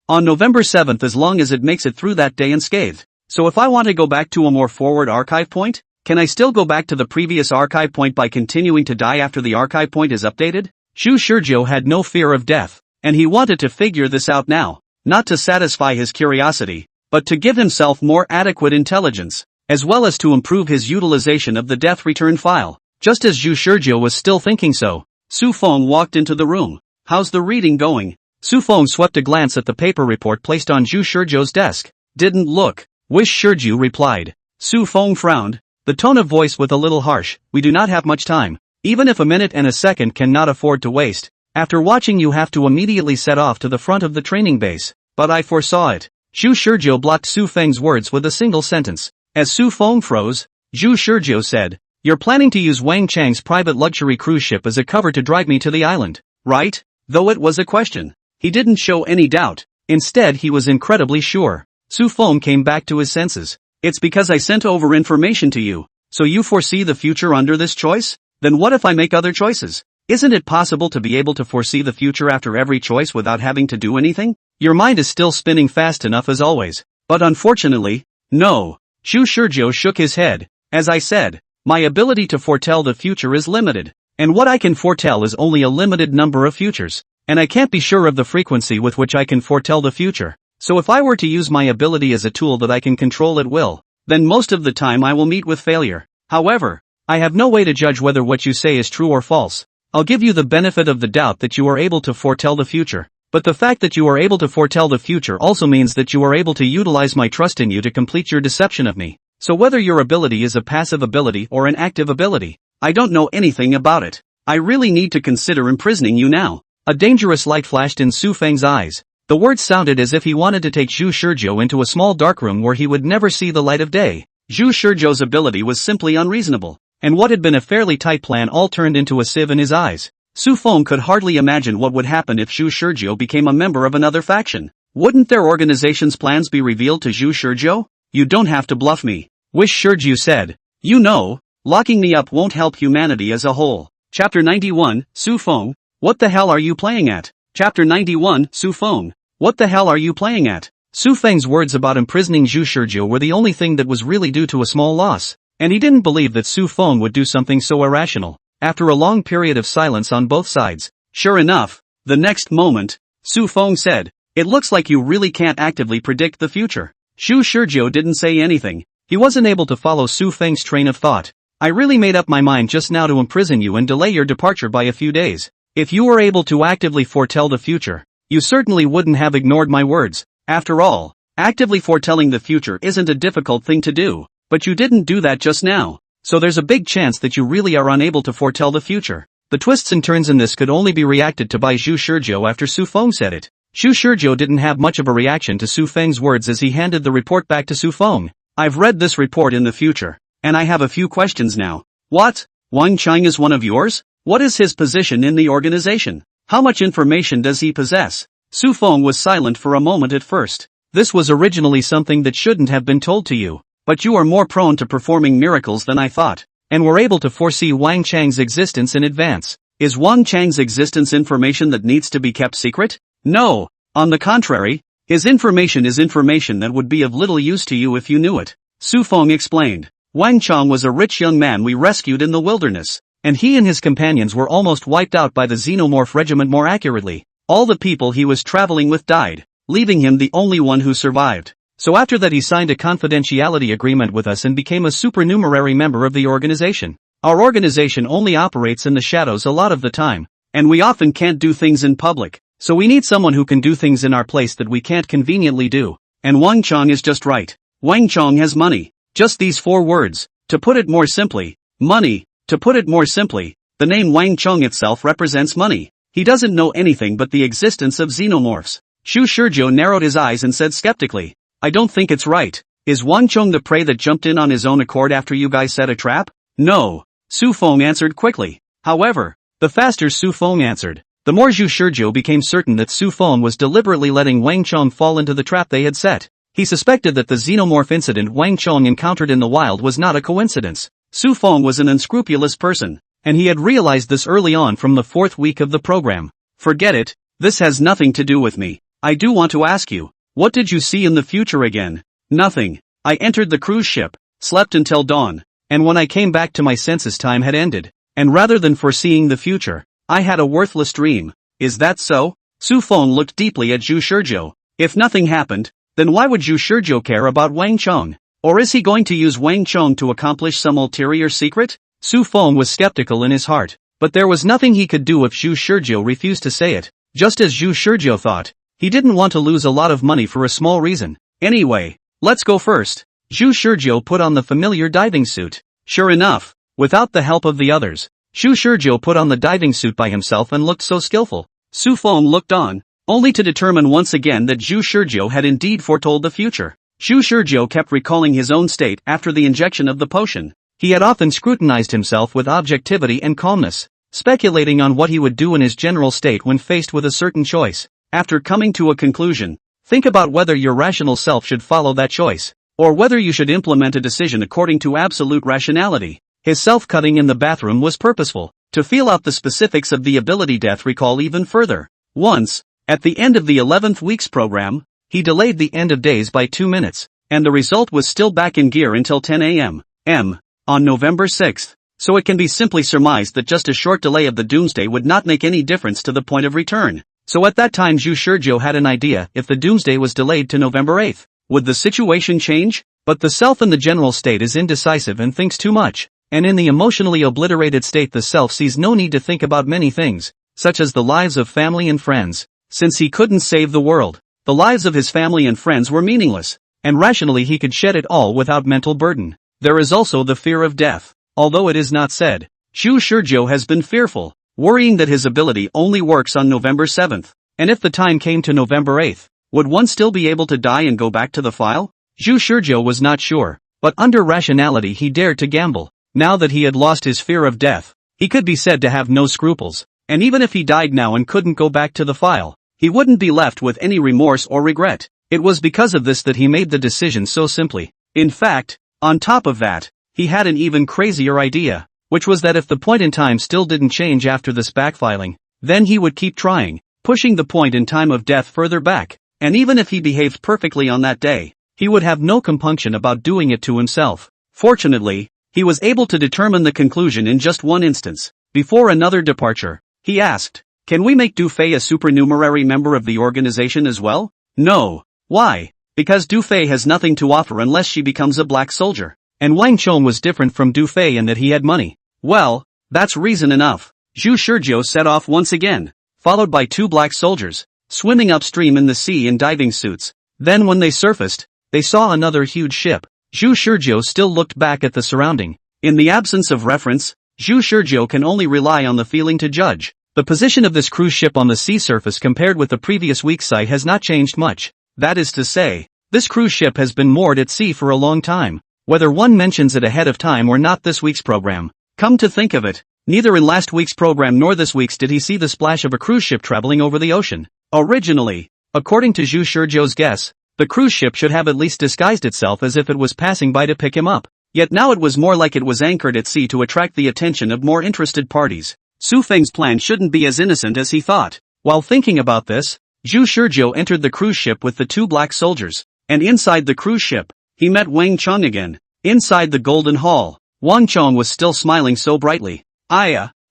on November 7th as long as it makes it through that day unscathed. So if I want to go back to a more forward archive point, can I still go back to the previous archive point by continuing to die after the archive point is updated? Xu Shizhou had no fear of death, and he wanted to figure this out now, not to satisfy his curiosity, but to give himself more adequate intelligence, as well as to improve his utilization of the death return file. Just as Xu Shizhou was still thinking so, Su Feng walked into the room. How's the reading going? Su Feng swept a glance at the paper report placed on Xu Shizhou's desk. Didn't look. Wish Shizhou replied. Su Feng frowned, the tone of voice with a little harsh. We do not have much time. Even if a minute and a second cannot afford to waste. After watching you have to immediately set off to the front of the training base. But I foresaw it. Xu Shizhou blocked Su Feng's words with a single sentence. As Su Feng froze, Xu Shizhou said, "You're planning to use Wang Chang's private luxury cruise ship as a cover to drive me to the island, right?" Though it was a question, he didn't show any doubt. Instead he was incredibly sure. Su Feng came back to his senses. It's because I sent over information to you, so you foresee the future under this choice? Then what if I make other choices? Isn't it possible to be able to foresee the future after every choice without having to do anything? Your mind is still spinning fast enough as always. But unfortunately, no. Xu Shizhou shook his head. As I said, my ability to foretell the future is limited. And what I can foretell is only a limited number of futures. And I can't be sure of the frequency with which I can foretell the future. So if I were to use my ability as a tool that I can control at will, then most of the time I will meet with failure. However, I have no way to judge whether what you say is true or false. I'll give you the benefit of the doubt that you are able to foretell the future. But the fact that you are able to foretell the future also means that you are able to utilize my trust in you to complete your deception of me. So whether your ability is a passive ability or an active ability, I don't know anything about it. I really need to consider imprisoning you now. A dangerous light flashed in Su Feng's eyes. The words sounded as if he wanted to take Xu Shizhou into a small dark room where he would never see the light of day. Xu Shizhou's ability was simply unreasonable, and what had been a fairly tight plan all turned into a sieve in his eyes. Su Feng could hardly imagine what would happen if Xu Shizhou became a member of another faction. Wouldn't their organization's plans be revealed to Xu Shizhou? You don't have to bluff me, Wish Shizhou said. You know, locking me up won't help humanity as a whole. Chapter 91, Su Feng, what the hell are you playing at? Chapter 91, Su Feng, what the hell are you playing at? Su Feng's words about imprisoning Xu Shizhou were the only thing that was really due to a small loss, and he didn't believe that Su Feng would do something so irrational. After a long period of silence on both sides, sure enough, the next moment, Su Feng said, "It looks like you really can't actively predict the future." Xu Shizhou didn't say anything. He wasn't able to follow Su Feng's train of thought. I really made up my mind just now to imprison you and delay your departure by a few days. If you were able to actively foretell the future, you certainly wouldn't have ignored my words. After all, actively foretelling the future isn't a difficult thing to do, but you didn't do that just now. So there's a big chance that you really are unable to foretell the future. The twists and turns in this could only be reacted to by Xu Shizhou after Su Feng said it. Xu Shizhou didn't have much of a reaction to Su Feng's words as he handed the report back to Su Feng. I've read this report in the future, and I have a few questions now. What? Wang Chang is one of yours? What is his position in the organization? How much information does he possess? Su Feng was silent for a moment at first. This was originally something that shouldn't have been told to you. But you are more prone to performing miracles than I thought, and were able to foresee Wang Chang's existence in advance. Is Wang Chang's existence information that needs to be kept secret? No, on the contrary, his information is information that would be of little use to you if you knew it. Su Feng explained. Wang Chang was a rich young man we rescued in the wilderness, and he and his companions were almost wiped out by the xenomorph regiment. More accurately, all the people he was traveling with died, leaving him the only one who survived. So after that he signed a confidentiality agreement with us and became a supernumerary member of the organization. Our organization only operates in the shadows a lot of the time, and we often can't do things in public, so we need someone who can do things in our place that we can't conveniently do. And Wang Chong is just right. Wang Chong has money. Just these 4 words. To put it more simply, money. To put it more simply, the name Wang Chong itself represents money. He doesn't know anything but the existence of xenomorphs. Xu Shizhou narrowed his eyes and said skeptically, I don't think it's right. Is Wang Chong the prey that jumped in on his own accord after you guys set a trap? No. Su Feng answered quickly. However, the faster Su Feng answered, the more Xu Shizhou became certain that Su Feng was deliberately letting Wang Chong fall into the trap they had set. He suspected that the xenomorph incident Wang Chong encountered in the wild was not a coincidence. Su Feng was an unscrupulous person, and he had realized this early on from the 4th week of the program. Forget it, this has nothing to do with me. I do want to ask you, what did you see in the future again? Nothing. I entered the cruise ship, slept until dawn, and when I came back to my senses time had ended, and rather than foreseeing the future, I had a worthless dream. Is that so? Su Feng looked deeply at Xu Shizhou. If nothing happened, then why would Xu Shizhou care about Wang Chong? Or is he going to use Wang Chong to accomplish some ulterior secret? Su Feng was skeptical in his heart, but there was nothing he could do if Xu Shizhou refused to say it. Just as Xu Shizhou thought, he didn't want to lose a lot of money for a small reason. Anyway, let's go first. Xu Shizhou put on the familiar diving suit. Sure enough, without the help of the others, Xu Shizhou put on the diving suit by himself and looked so skillful. Su Feng looked on, only to determine once again that Xu Shizhou had indeed foretold the future. Xu Shizhou kept recalling his own state after the injection of the potion. He had often scrutinized himself with objectivity and calmness, speculating on what he would do in his general state when faced with a certain choice. After coming to a conclusion, think about whether your rational self should follow that choice, or whether you should implement a decision according to absolute rationality. His self-cutting in the bathroom was purposeful, to feel out the specifics of the ability death recall even further. Once, at the end of the 11th week's program, he delayed the end of days by 2 minutes, and the result was still back in gear until 10 a.m. On November 6th, so it can be simply surmised that just a short delay of the doomsday would not make any difference to the point of return. So at that time Xu Shizhou had an idea: if the doomsday was delayed to November 8th, would the situation change? But the self in the general state is indecisive and thinks too much, and in the emotionally obliterated state the self sees no need to think about many things, such as the lives of family and friends. Since he couldn't save the world, the lives of his family and friends were meaningless, and rationally he could shed it all without mental burden. There is also the fear of death. Although it is not said, Xu Shizhou has been fearful, worrying that his ability only works on November 7th, and if the time came to November 8th, would one still be able to die and go back to the file? Xu Shizhou was not sure, but under rationality he dared to gamble. Now that he had lost his fear of death, he could be said to have no scruples, and even if he died now and couldn't go back to the file, he wouldn't be left with any remorse or regret. It was because of this that he made the decision so simply. In fact, on top of that, he had an even crazier idea, which was that if the point in time still didn't change after this backfiling, then he would keep trying, pushing the point in time of death further back, and even if he behaved perfectly on that day, he would have no compunction about doing it to himself. Fortunately, he was able to determine the conclusion in just one instance. Before another departure, he asked, "Can we make Du Fei a supernumerary member of the organization as well?" No. Why? Because Du Fei has nothing to offer unless she becomes a black soldier. And Wang Chong was different from Du Fei in that he had money. Well, that's reason enough. Xu Shizhou set off once again, followed by 2 black soldiers, swimming upstream in the sea in diving suits. Then when they surfaced, they saw another huge ship. Xu Shizhou still looked back at the surrounding. In the absence of reference, Xu Shizhou can only rely on the feeling to judge. The position of this cruise ship on the sea surface compared with the previous week's sight has not changed much. That is to say, this cruise ship has been moored at sea for a long time. Whether one mentions it ahead of time or not this week's program. Come to think of it, neither in last week's program nor this week's did he see the splash of a cruise ship traveling over the ocean. Originally, according to Xu Shizhou's guess, the cruise ship should have at least disguised itself as if it was passing by to pick him up. Yet now it was more like it was anchored at sea to attract the attention of more interested parties. Su Feng's plan shouldn't be as innocent as he thought. While thinking about this, Xu Shizhou entered the cruise ship with the 2 black soldiers, and inside the cruise ship, he met Wang Chong again. Inside the Golden Hall, Wang Chong was still smiling so brightly.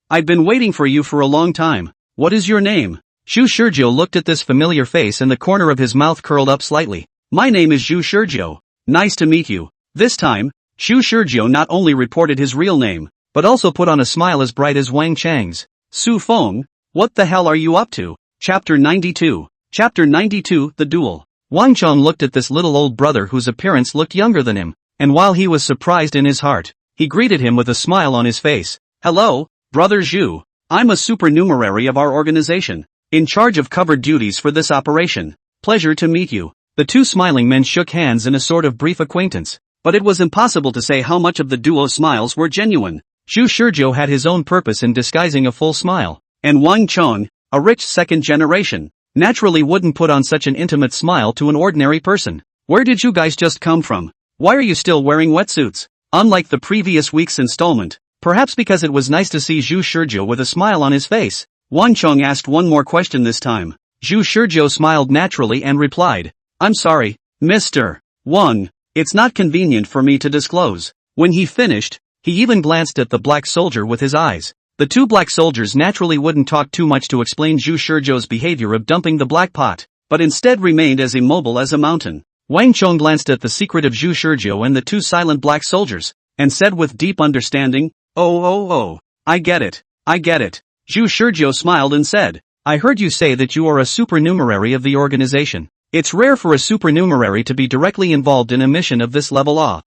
I've been waiting for you for a long time. What is your name? Zhu Shizhou looked at this familiar face and the corner of his mouth curled up slightly. My name is Zhu Shizhou. Nice to meet you. This time, Zhu Shizhou not only reported his real name, but also put on a smile as bright as Wang Chang's. Su Feng, what the hell are you up to? Chapter 92. Chapter 92, The Duel. Wang Chang looked at this little old brother whose appearance looked younger than him, and while he was surprised in his heart, he greeted him with a smile on his face. Hello, Brother Zhu. I'm a supernumerary of our organization, in charge of covered duties for this operation. Pleasure to meet you. The two smiling men shook hands in a sort of brief acquaintance, but it was impossible to say how much of the duo's smiles were genuine. Zhu Shizhou had his own purpose in disguising a full smile, and Wang Chong, a rich second generation, naturally wouldn't put on such an intimate smile to an ordinary person. Where did you guys just come from? Why are you still wearing wetsuits? Unlike the previous week's installment, perhaps because it was nice to see Zhu Shizhou with a smile on his face, Wang Chong asked one more question this time. Zhu Shizhou smiled naturally and replied, I'm sorry, Mr. Wang, it's not convenient for me to disclose. When he finished, he even glanced at the black soldier with his eyes. The two black soldiers naturally wouldn't talk too much to explain Zhu Shizhou's behavior of dumping the black pot, but instead remained as immobile as a mountain. Wang Chong glanced at the secret of Zhu Shizhou and the two silent black soldiers, and said with deep understanding, Oh, I get it. Zhu Shizhou smiled and said, I heard you say that you are a supernumerary of the organization. It's rare for a supernumerary to be directly involved in a mission of this level. Ha.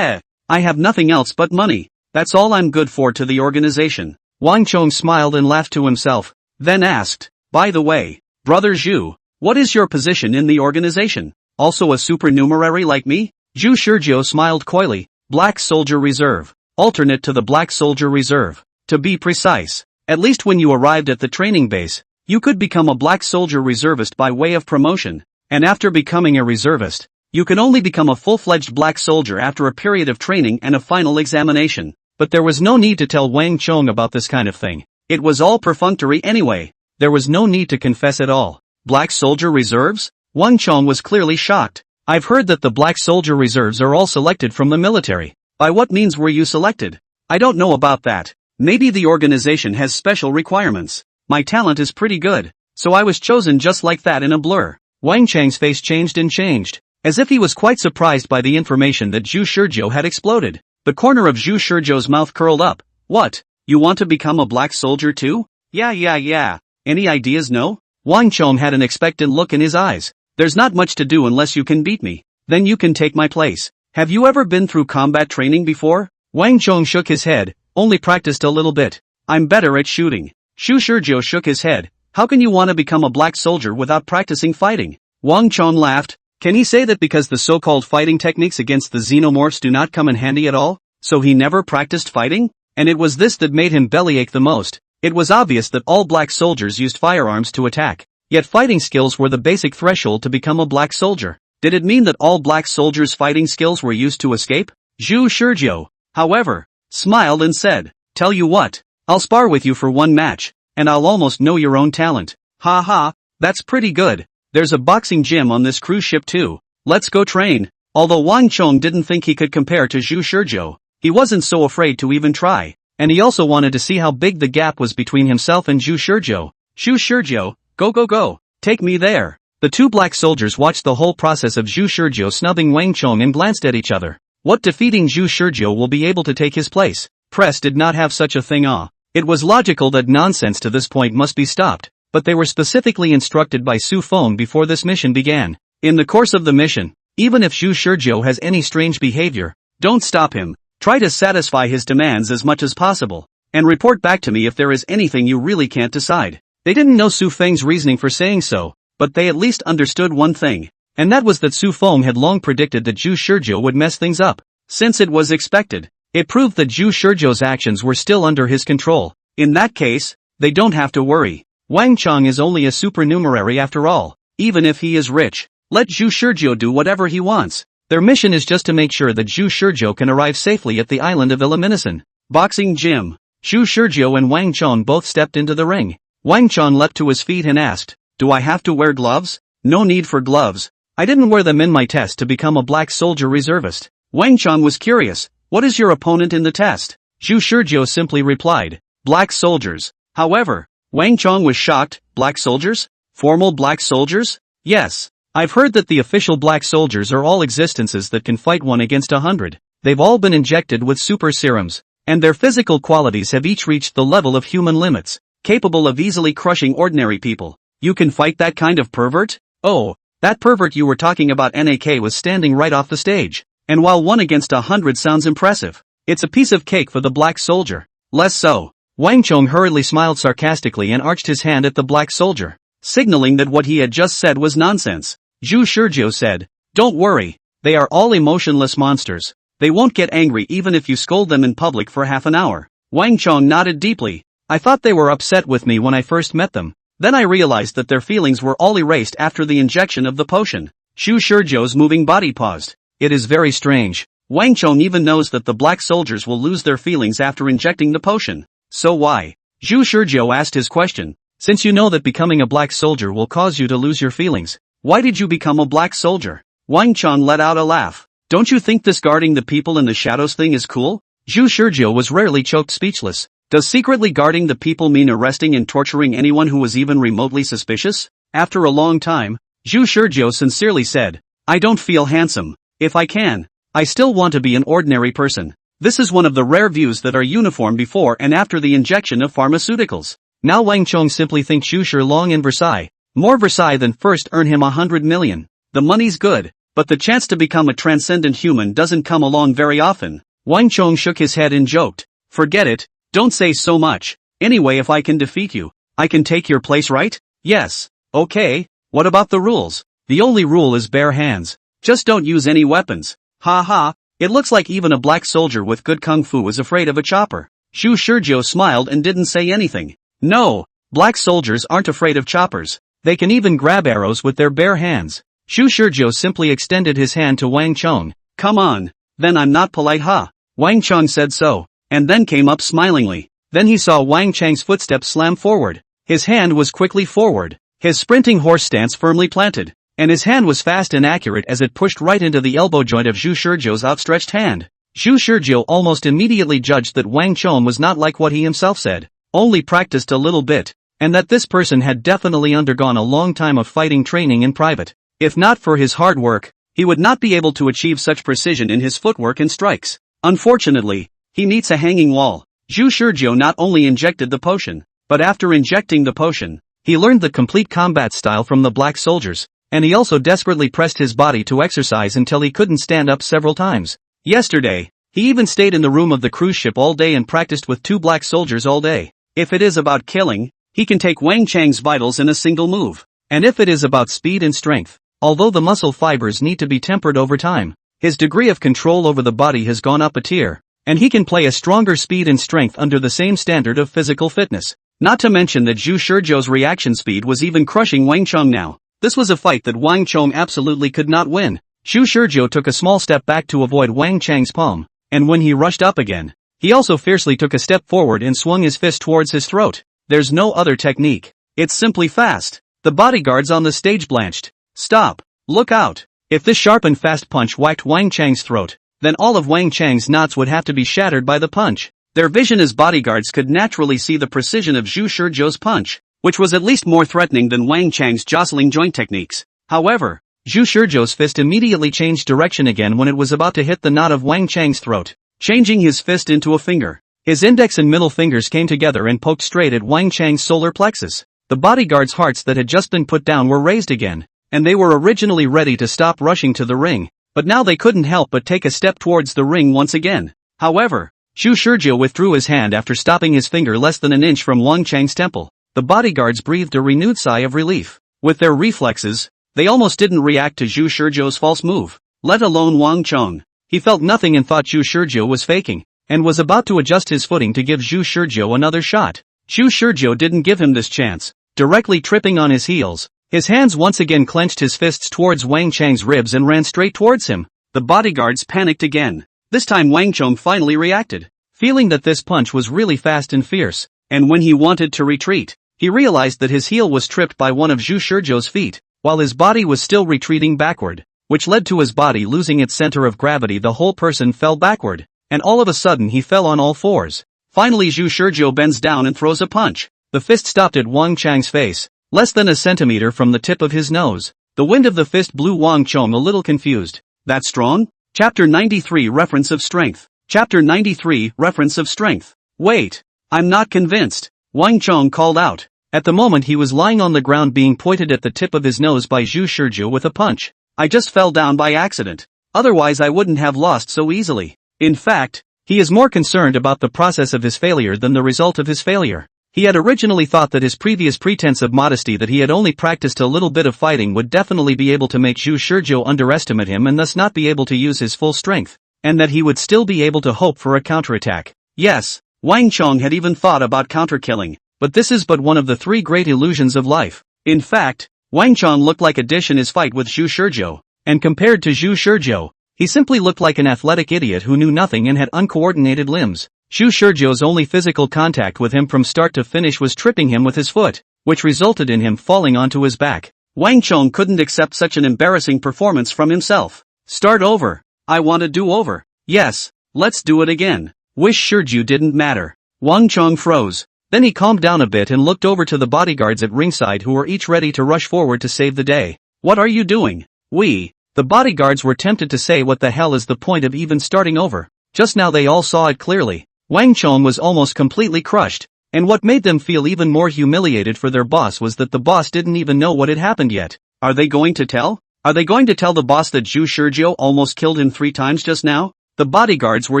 I have nothing else but money. That's all I'm good for to the organization. Wang Chong smiled and laughed to himself, then asked, by the way, Brother Zhu, what is your position in the organization? Also a supernumerary like me? Zhu Shizhou smiled coyly, Black Soldier Reserve. Alternate to the Black Soldier Reserve. To be precise, at least when you arrived at the training base, you could become a Black Soldier Reservist by way of promotion, and after becoming a reservist, you can only become a full-fledged Black Soldier after a period of training and a final examination. But there was no need to tell Wang Chong about this kind of thing. It was all perfunctory anyway. There was no need to confess at all. Black Soldier Reserves? Wang Chong was clearly shocked. I've heard that the Black Soldier Reserves are all selected from the military. By what means were you selected? I don't know about that. Maybe the organization has special requirements. My talent is pretty good, so I was chosen just like that in a blur. Wang Chang's face changed, as if he was quite surprised by the information that Zhu Shizhou had exploded. The corner of Zhu Shizhou's mouth curled up. What? You want to become a Black Soldier too? Yeah. Any ideas? No? Wang Chong had an expectant look in his eyes. There's not much to do unless you can beat me. Then you can take my place. Have you ever been through combat training before? Wang Chong shook his head. Only practiced a little bit. I'm better at shooting. Zhu Shizhou shook his head. How can you want to become a Black Soldier without practicing fighting? Wang Chong laughed. Can he say that because the so-called fighting techniques against the xenomorphs do not come in handy at all, so he never practiced fighting? And it was this that made him bellyache the most. It was obvious that all Black Soldiers used firearms to attack, yet fighting skills were the basic threshold to become a Black Soldier. Did it mean that all Black Soldiers' fighting skills were used to escape? Zhu Shizhou, however, smiled and said, Tell you what, I'll spar with you for one match, and I'll almost know your own talent. Ha, that's pretty good. There's a boxing gym on this cruise ship too. Let's go train. Although Wang Chong didn't think he could compare to Zhu Shizhou, he wasn't so afraid to even try, and he also wanted to see how big the gap was between himself and Zhu Shizhou. Zhu Shizhou, go. Take me there. The two Black Soldiers watched the whole process of Zhu Shizhou snubbing Wang Chong and glanced at each other. What defeating Zhu Shizhou will be able to take his place? Press did not have such a thing. It was logical that nonsense to this point must be stopped, but they were specifically instructed by Su Feng before this mission began. In the course of the mission, even if Zhu Shizhou has any strange behavior, don't stop him. Try to satisfy his demands as much as possible, and report back to me if there is anything you really can't decide. They didn't know Su Feng's reasoning for saying so, but they at least understood one thing, and that was that Su Feng had long predicted that Zhu Shizhou would mess things up. Since it was expected, it proved that Zhu Shizhou's actions were still under his control. In that case, they don't have to worry. Wang Chong is only a supernumerary after all. Even if he is rich, let Zhu Shizhou do whatever he wants. Their mission is just to make sure that Zhu Shizhou can arrive safely at the island of Illumination. Boxing gym. Zhu Shizhou and Wang Chong both stepped into the ring. Wang Chong leapt to his feet and asked, Do I have to wear gloves? No need for gloves. I didn't wear them in my test to become a Black Soldier Reservist. Wang Chong was curious. What is your opponent in the test? Zhu Shizhou simply replied, "Black soldiers." However, Wang Chong was shocked. Black soldiers? Formal black soldiers? Yes. I've heard that the official black soldiers are all existences that can fight 1 against 100. They've all been injected with super serums, and their physical qualities have each reached the level of human limits, capable of easily crushing ordinary people. You can fight that kind of pervert? Oh, that pervert you were talking about NAK was standing right off the stage. And while 1 against 100 sounds impressive, it's a piece of cake for the black soldier. Less so. Wang Chong hurriedly smiled sarcastically and arched his hand at the black soldier, signaling that what he had just said was nonsense. Zhu Shizhou said, "Don't worry, they are all emotionless monsters. They won't get angry even if you scold them in public for half an hour." Wang Chong nodded deeply. "I thought they were upset with me when I first met them. Then I realized that their feelings were all erased after the injection of the potion." Zhu Shizhou's moving body paused. "It is very strange. Wang Chong even knows that the black soldiers will lose their feelings after injecting the potion. So why?" Zhu Shizhou asked his question. "Since you know that becoming a black soldier will cause you to lose your feelings, why did you become a black soldier?" Wang Chong let out a laugh. "Don't you think this guarding the people in the shadows thing is cool?" Zhu Shizhou was rarely choked speechless. "Does secretly guarding the people mean arresting and torturing anyone who was even remotely suspicious?" After a long time, Zhu Shizhou sincerely said, "I don't feel handsome. If I can, I still want to be an ordinary person. This is one of the rare views that are uniform before and after the injection of pharmaceuticals." Now Wang Chong simply thinks Zhu Shilong in Versailles. More Versailles than first earn him 100 million. The money's good, but the chance to become a transcendent human doesn't come along very often. Wang Chong shook his head and joked, "Forget it, don't say so much. Anyway, if I can defeat you, I can take your place, right?" "Yes. Okay, what about the rules?" "The only rule is bare hands. Just don't use any weapons." "Ha ha, it looks like even a black soldier with good kung fu is afraid of a chopper." Zhu Shizhou smiled and didn't say anything. "No, black soldiers aren't afraid of choppers. They can even grab arrows with their bare hands." Zhu Shizhou simply extended his hand to Wang Chong. "Come on, then I'm not polite, huh?" Wang Chong said so, and then came up smilingly. Then he saw Wang Chang's footsteps slam forward. His hand was quickly forward, his sprinting horse stance firmly planted, and his hand was fast and accurate as it pushed right into the elbow joint of Zhu Shizhou's outstretched hand. Zhu Shizhou almost immediately judged that Wang Chong was not like what he himself said, only practiced a little bit, and that this person had definitely undergone a long time of fighting training in private. If not for his hard work, he would not be able to achieve such precision in his footwork and strikes. Unfortunately, he meets a hanging wall. Zhu Shizhou not only injected the potion, but after injecting the potion, he learned the complete combat style from the black soldiers, and he also desperately pressed his body to exercise until he couldn't stand up several times. Yesterday, he even stayed in the room of the cruise ship all day and practiced with 2 black soldiers all day. If it is about killing, he can take Wang Chang's vitals in a single move. And if it is about speed and strength, although the muscle fibers need to be tempered over time, his degree of control over the body has gone up a tier, and he can play a stronger speed and strength under the same standard of physical fitness. Not to mention that Zhu Shizhou's reaction speed was even crushing Wang Chong now. This was a fight that Wang Chong absolutely could not win. Zhu Shizhou took a small step back to avoid Wang Chang's palm, and when he rushed up again, he also fiercely took a step forward and swung his fist towards his throat. There's no other technique. It's simply fast. The bodyguards on the stage blanched. "Stop! Look out!" If this sharp and fast punch whacked Wang Chang's throat, then all of Wang Chang's knots would have to be shattered by the punch. Their vision as bodyguards could naturally see the precision of Zhu Shizhou's punch, which was at least more threatening than Wang Chang's jostling joint techniques. However, Zhu Shizhou's fist immediately changed direction again when it was about to hit the knot of Wang Chang's throat, changing his fist into a finger. His index and middle fingers came together and poked straight at Wang Chang's solar plexus. The bodyguards' hearts that had just been put down were raised again, and they were originally ready to stop rushing to the ring, but now they couldn't help but take a step towards the ring once again. However, Zhu Shizhou withdrew his hand after stopping his finger less than an inch from Wang Chang's temple. The bodyguards breathed a renewed sigh of relief. With their reflexes, they almost didn't react to Zhu Shizhou's false move, let alone Wang Chong. He felt nothing and thought Zhu Shizhou was faking, and was about to adjust his footing to give Zhu Shizhou another shot. Zhu Shizhou didn't give him this chance, directly tripping on his heels. His hands once again clenched his fists towards Wang Chang's ribs and ran straight towards him. The bodyguards panicked again. This time Wang Chong finally reacted, feeling that this punch was really fast and fierce, and when he wanted to retreat, he realized that his heel was tripped by one of Zhu Shizhou's feet, while his body was still retreating backward, which led to his body losing its center of gravity. The whole person fell backward. and all of a sudden he fell on all fours. Finally Zhu Shizhou bends down and throws a punch. The fist stopped at Wang Chang's face, less than a centimeter from the tip of his nose. The wind of the fist blew Wang Chong a little confused. That strong? Chapter 93 Reference of Strength. Chapter 93 Reference of Strength. Wait. I'm not convinced. Wang Chong called out. At the moment he was lying on the ground being pointed at the tip of his nose by Zhu Shizhou with a punch. I just fell down by accident. Otherwise I wouldn't have lost so easily. In fact, he is more concerned about the process of his failure than the result of his failure. He had originally thought that his previous pretense of modesty that he had only practiced a little bit of fighting would definitely be able to make Zhu Shizhou underestimate him and thus not be able to use his full strength, and that he would still be able to hope for a counterattack. Yes, Wang Chong had even thought about counterkilling, but this is but one of the three great illusions of life. In fact, Wang Chong looked like a dish in his fight with Zhu Shizhou, and compared to Zhu Shizhou, he simply looked like an athletic idiot who knew nothing and had uncoordinated limbs. Zhu Shizhou's only physical contact with him from start to finish was tripping him with his foot, which resulted in him falling onto his back. Wang Chong couldn't accept such an embarrassing performance from himself. Start over. I want a do-over. Yes, let's do it again. Wish Shizhou didn't matter. Wang Chong froze. Then he calmed down a bit and looked over to the bodyguards at ringside who were each ready to rush forward to save the day. What are you doing? The bodyguards were tempted to say what the hell is the point of even starting over. Just now they all saw it clearly. Wang Chong was almost completely crushed, and what made them feel even more humiliated for their boss was that the boss didn't even know what had happened yet. Are they going to tell? Are they going to tell the boss that Zhu Shizhou almost killed him 3 times just now? The bodyguards were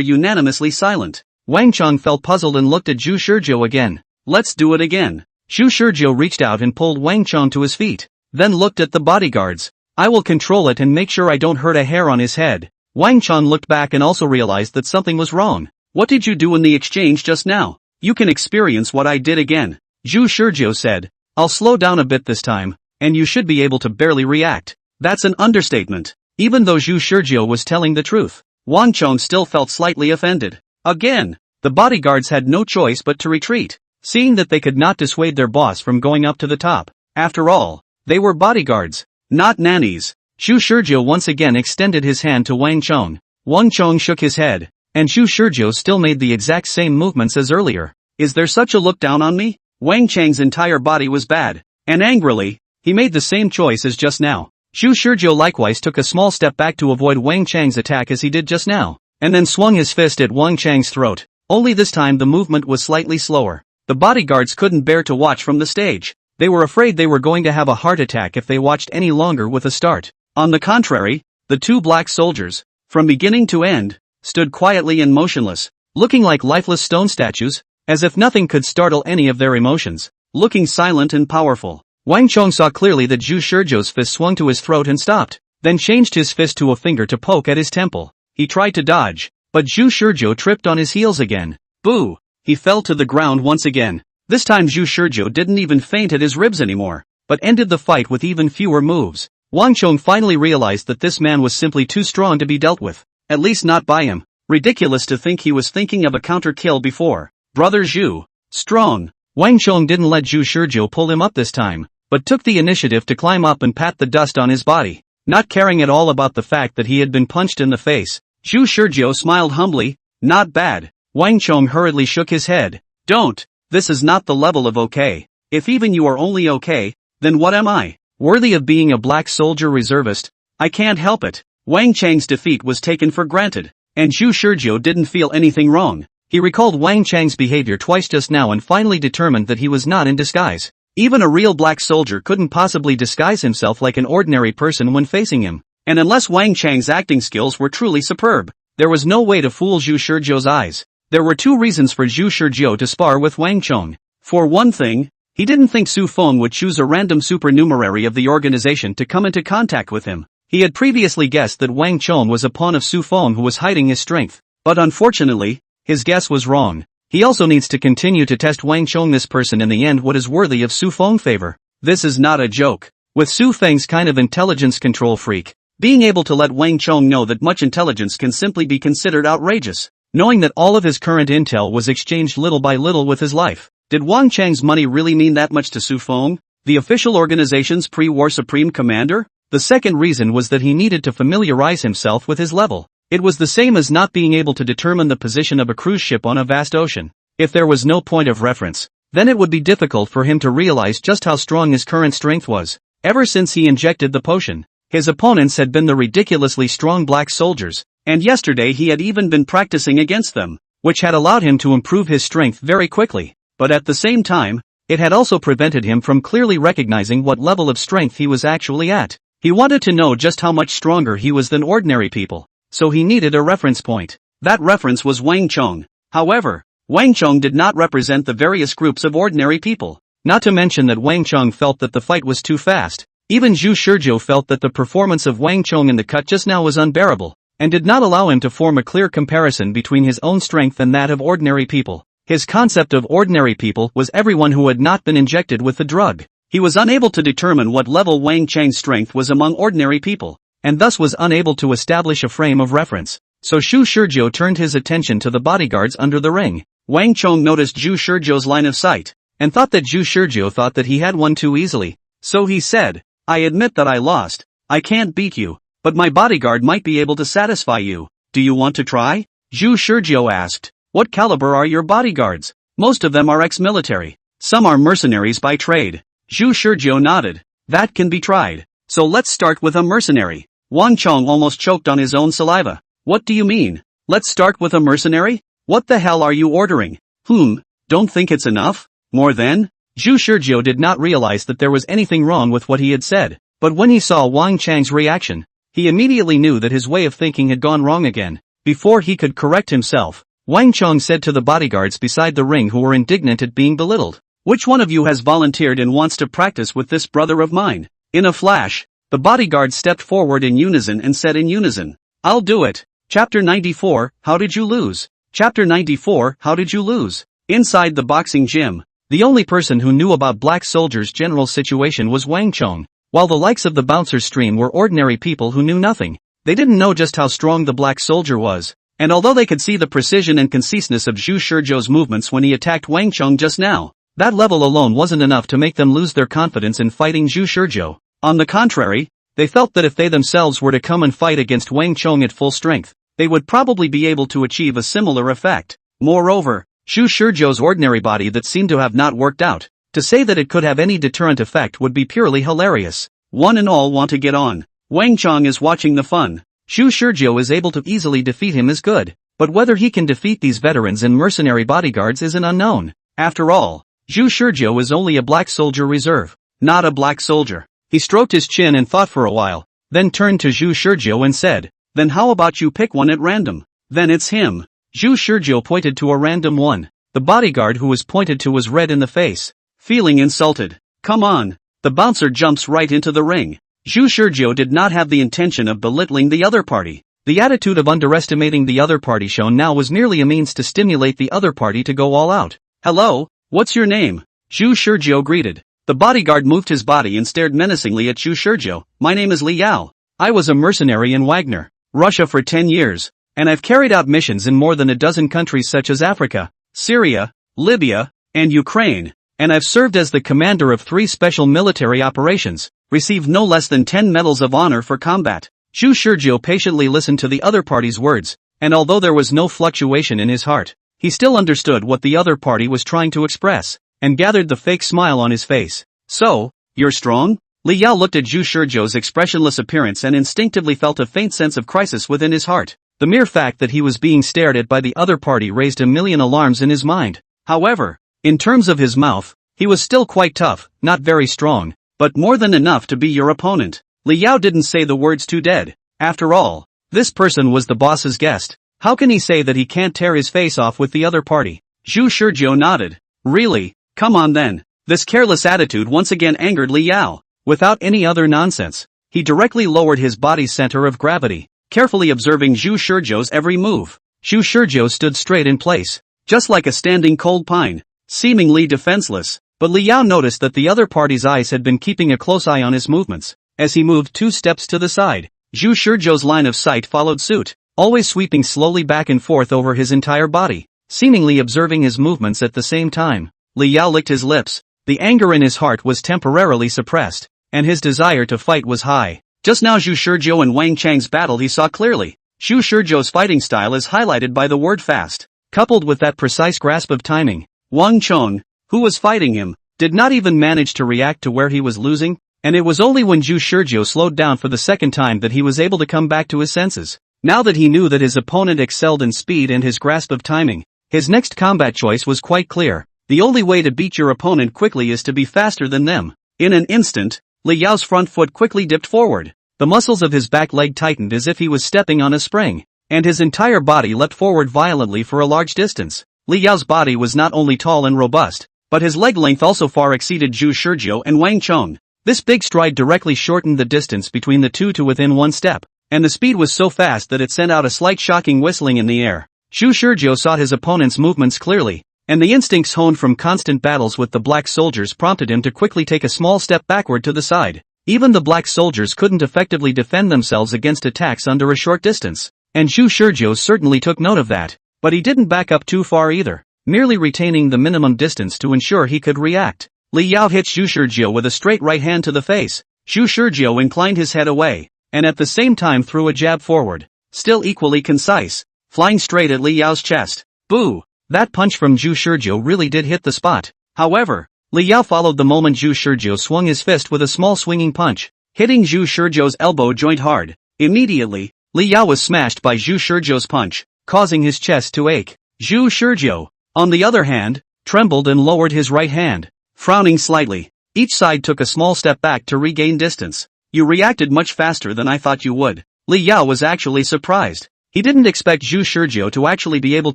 unanimously silent. Wang Chong felt puzzled and looked at Zhu Shizhou again. Let's do it again. Zhu Shizhou reached out and pulled Wang Chong to his feet, then looked at the bodyguards. I will control it and make sure I don't hurt a hair on his head. Wang Chong looked back and also realized that something was wrong. What did you do in the exchange just now? You can experience what I did again. Zhu Shizhou said. I'll slow down a bit this time, and you should be able to barely react. That's an understatement. Even though Zhu Shizhou was telling the truth, Wang Chong still felt slightly offended. Again, the bodyguards had no choice but to retreat, seeing that they could not dissuade their boss from going up to the top. After all, they were bodyguards, not nannies. Zhu Shizhou once again extended his hand to Wang Chong. Wang Chong shook his head, and Zhu Shizhou still made the exact same movements as earlier. Is there such a look down on me? Wang Chang's entire body was bad, and angrily, he made the same choice as just now. Zhu Shizhou likewise took a small step back to avoid Wang Chang's attack as he did just now, and then swung his fist at Wang Chang's throat. Only this time the movement was slightly slower. The bodyguards couldn't bear to watch from the stage. They were afraid they were going to have a heart attack if they watched any longer with a start. On the contrary, the 2 black soldiers, from beginning to end, stood quietly and motionless, looking like lifeless stone statues, as if nothing could startle any of their emotions, looking silent and powerful. Wang Chong saw clearly that Zhu Shizhou's fist swung to his throat and stopped, then changed his fist to a finger to poke at his temple. He tried to dodge, but Zhu Shizhou tripped on his heels again. Boo! He fell to the ground once again. This time Zhu Shizhou didn't even faint at his ribs anymore, but ended the fight with even fewer moves. Wang Chong finally realized that this man was simply too strong to be dealt with. At least not by him. Ridiculous to think he was thinking of a counter kill before. Brother Zhu. Strong. Wang Chong didn't let Zhu Shizhou pull him up this time, but took the initiative to climb up and pat the dust on his body, not caring at all about the fact that he had been punched in the face. Zhu Shizhou smiled humbly. Not bad. Wang Chong hurriedly shook his head. Don't. This is not the level of okay. If even you are only okay, then what am I? Worthy of being a black soldier reservist? I can't help it. Wang Chang's defeat was taken for granted, and Zhu Shizhou didn't feel anything wrong. He recalled Wang Chang's behavior twice just now and finally determined that he was not in disguise. Even a real black soldier couldn't possibly disguise himself like an ordinary person when facing him, and unless Wang Chang's acting skills were truly superb, there was no way to fool Zhu Shizhou's eyes. There were 2 reasons for Zhu Shizhou to spar with Wang Chong. For one thing, he didn't think Su Feng would choose a random supernumerary of the organization to come into contact with him. He had previously guessed that Wang Chong was a pawn of Su Feng who was hiding his strength, but unfortunately, his guess was wrong. He also needs to continue to test Wang Chong, this person in the end what is worthy of Su Feng's favor. This is not a joke. With Su Feng's kind of intelligence control freak, being able to let Wang Chong know that much intelligence can simply be considered outrageous. Knowing that all of his current intel was exchanged little by little with his life. Did Wang Chang's money really mean that much to Su Feng, the official organization's pre-war supreme commander? The second reason was that he needed to familiarize himself with his level. It was the same as not being able to determine the position of a cruise ship on a vast ocean. If there was no point of reference, then it would be difficult for him to realize just how strong his current strength was. Ever since he injected the potion, his opponents had been the ridiculously strong black soldiers, and yesterday he had even been practicing against them, which had allowed him to improve his strength very quickly. But at the same time, it had also prevented him from clearly recognizing what level of strength he was actually at. He wanted to know just how much stronger he was than ordinary people, so he needed a reference point. That reference was Wang Chong. However, Wang Chong did not represent the various groups of ordinary people. Not to mention that Wang Chong felt that the fight was too fast. Even Zhu Shizhou felt that the performance of Wang Chong in the cut just now was unbearable, and did not allow him to form a clear comparison between his own strength and that of ordinary people. His concept of ordinary people was everyone who had not been injected with the drug. He was unable to determine what level Wang Chang's strength was among ordinary people, and thus was unable to establish a frame of reference. So Zhu Shizhou turned his attention to the bodyguards under the ring. Wang Chong noticed Zhu Shizhou's line of sight, and thought that Zhu Shizhou thought that he had won too easily. So he said, "I admit that I lost. I can't beat you, but my bodyguard might be able to satisfy you. Do you want to try?" Zhu Shizhou asked, "What caliber are your bodyguards?" "Most of them are ex-military. Some are mercenaries by trade." Zhu Shizhou nodded. "That can be tried. So let's start with a mercenary." Wang Chong almost choked on his own saliva. "What do you mean? Let's start with a mercenary? What the hell are you ordering?" Don't think it's enough? More than?" Zhu Shizhou did not realize that there was anything wrong with what he had said, but when he saw Wang Chang's reaction, he immediately knew that his way of thinking had gone wrong again. Before he could correct himself, Wang Chong said to the bodyguards beside the ring who were indignant at being belittled, "Which one of you has volunteered and wants to practice with this brother of mine?" In a flash, the bodyguards stepped forward in unison and said in unison, "I'll do it." Chapter 94, How Did You Lose? Chapter 94, How Did You Lose? Inside the boxing gym, the only person who knew about black soldiers' general situation was Wang Chong, while the likes of the bouncer's stream were ordinary people who knew nothing. They didn't know just how strong the black soldier was, and although they could see the precision and conciseness of Zhu Shizhou's movements when he attacked Wang Chong just now, that level alone wasn't enough to make them lose their confidence in fighting Zhu Shizhou. On the contrary, they felt that if they themselves were to come and fight against Wang Chong at full strength, they would probably be able to achieve a similar effect. Moreover, Zhu Shizhou's ordinary body that seemed to have not worked out. To say that it could have any deterrent effect would be purely hilarious. One and all want to get on. Wang Chong is watching the fun. Zhu Shizhou is able to easily defeat him is good, but whether he can defeat these veterans and mercenary bodyguards is an unknown. After all, Zhu Shizhou is only a black soldier reserve, not a black soldier. He stroked his chin and thought for a while, then turned to Zhu Shizhou and said, "Then how about you pick one at random?" "Then it's him." Zhu Shizhou pointed to a random one. The bodyguard who was pointed to was red in the face, feeling insulted. "Come on." The bouncer jumps right into the ring. Zhu Shizhou did not have the intention of belittling the other party. The attitude of underestimating the other party shown now was merely a means to stimulate the other party to go all out. "Hello, what's your name?" Zhu Shizhou greeted. The bodyguard moved his body and stared menacingly at Zhu Shizhou. "My name is Li Yao. I was a mercenary in Wagner, Russia for 10 years, and I've carried out missions in more than a dozen countries such as Africa, Syria, Libya, and Ukraine, and I've served as the commander of 3 special military operations, received no less than 10 medals of honor for combat." Zhu Shizhou patiently listened to the other party's words, and although there was no fluctuation in his heart, he still understood what the other party was trying to express, and gathered the fake smile on his face. "So, you're strong?" Li Yao looked at Zhu Shizhou's expressionless appearance and instinctively felt a faint sense of crisis within his heart. The mere fact that he was being stared at by the other party raised a million alarms in his mind. However, in terms of his mouth, he was still quite tough, not very strong, but more than enough to be your opponent. Li Yao didn't say the words too dead. After all, this person was the boss's guest. How can he say that he can't tear his face off with the other party? Zhu Shizhou nodded. "Really? Come on then." This careless attitude once again angered Li Yao. Without any other nonsense, he directly lowered his body's center of gravity, carefully observing Zhu Shizhou's every move. Zhu Shizhou stood straight in place, just like a standing cold pine, seemingly defenseless. But Li Yao noticed that the other party's eyes had been keeping a close eye on his movements. As he moved 2 steps to the side, Zhu Shizhou's line of sight followed suit, always sweeping slowly back and forth over his entire body, seemingly observing his movements at the same time. Li Yao licked his lips. The anger in his heart was temporarily suppressed, and his desire to fight was high. Just now Zhu Shizhou and Wang Chang's battle he saw clearly. Xu Shizhou's fighting style is highlighted by the word fast, coupled with that precise grasp of timing. Wang Chong, who was fighting him, did not even manage to react to where he was losing, and it was only when Xu Shizhou slowed down for the second time that he was able to come back to his senses. Now that he knew that his opponent excelled in speed and his grasp of timing, his next combat choice was quite clear. The only way to beat your opponent quickly is to be faster than them. In an instant, Li Yao's front foot quickly dipped forward. The muscles of his back leg tightened as if he was stepping on a spring, and his entire body leapt forward violently for a large distance. Li Yao's body was not only tall and robust, but his leg length also far exceeded Xu Shizhou and Wang Chong. This big stride directly shortened the distance between the two to within one step, and the speed was so fast that it sent out a slight shocking whistling in the air. Xu Shizhou saw his opponent's movements clearly, and the instincts honed from constant battles with the black soldiers prompted him to quickly take a small step backward to the side. Even the black soldiers couldn't effectively defend themselves against attacks under a short distance, and Xu Shizhou certainly took note of that, but he didn't back up too far either, merely retaining the minimum distance to ensure he could react. Li Yao hit Xu Shizhou with a straight right hand to the face. Xu Shizhou inclined his head away, and at the same time threw a jab forward, still equally concise, flying straight at Li Yao's chest. Boo! That punch from Xu Shizhou really did hit the spot. However, Li Yao followed the moment Xu Shizhou swung his fist with a small swinging punch, hitting Xu Shizhou's elbow joint hard. Immediately, Li Yao was smashed by Xu Shizhou's punch, causing his chest to ache. Xu Shizhou, on the other hand, trembled and lowered his right hand, frowning slightly. Each side took a small step back to regain distance. You reacted much faster than I thought you would. Li Yao was actually surprised. He didn't expect Xu Shizhou to actually be able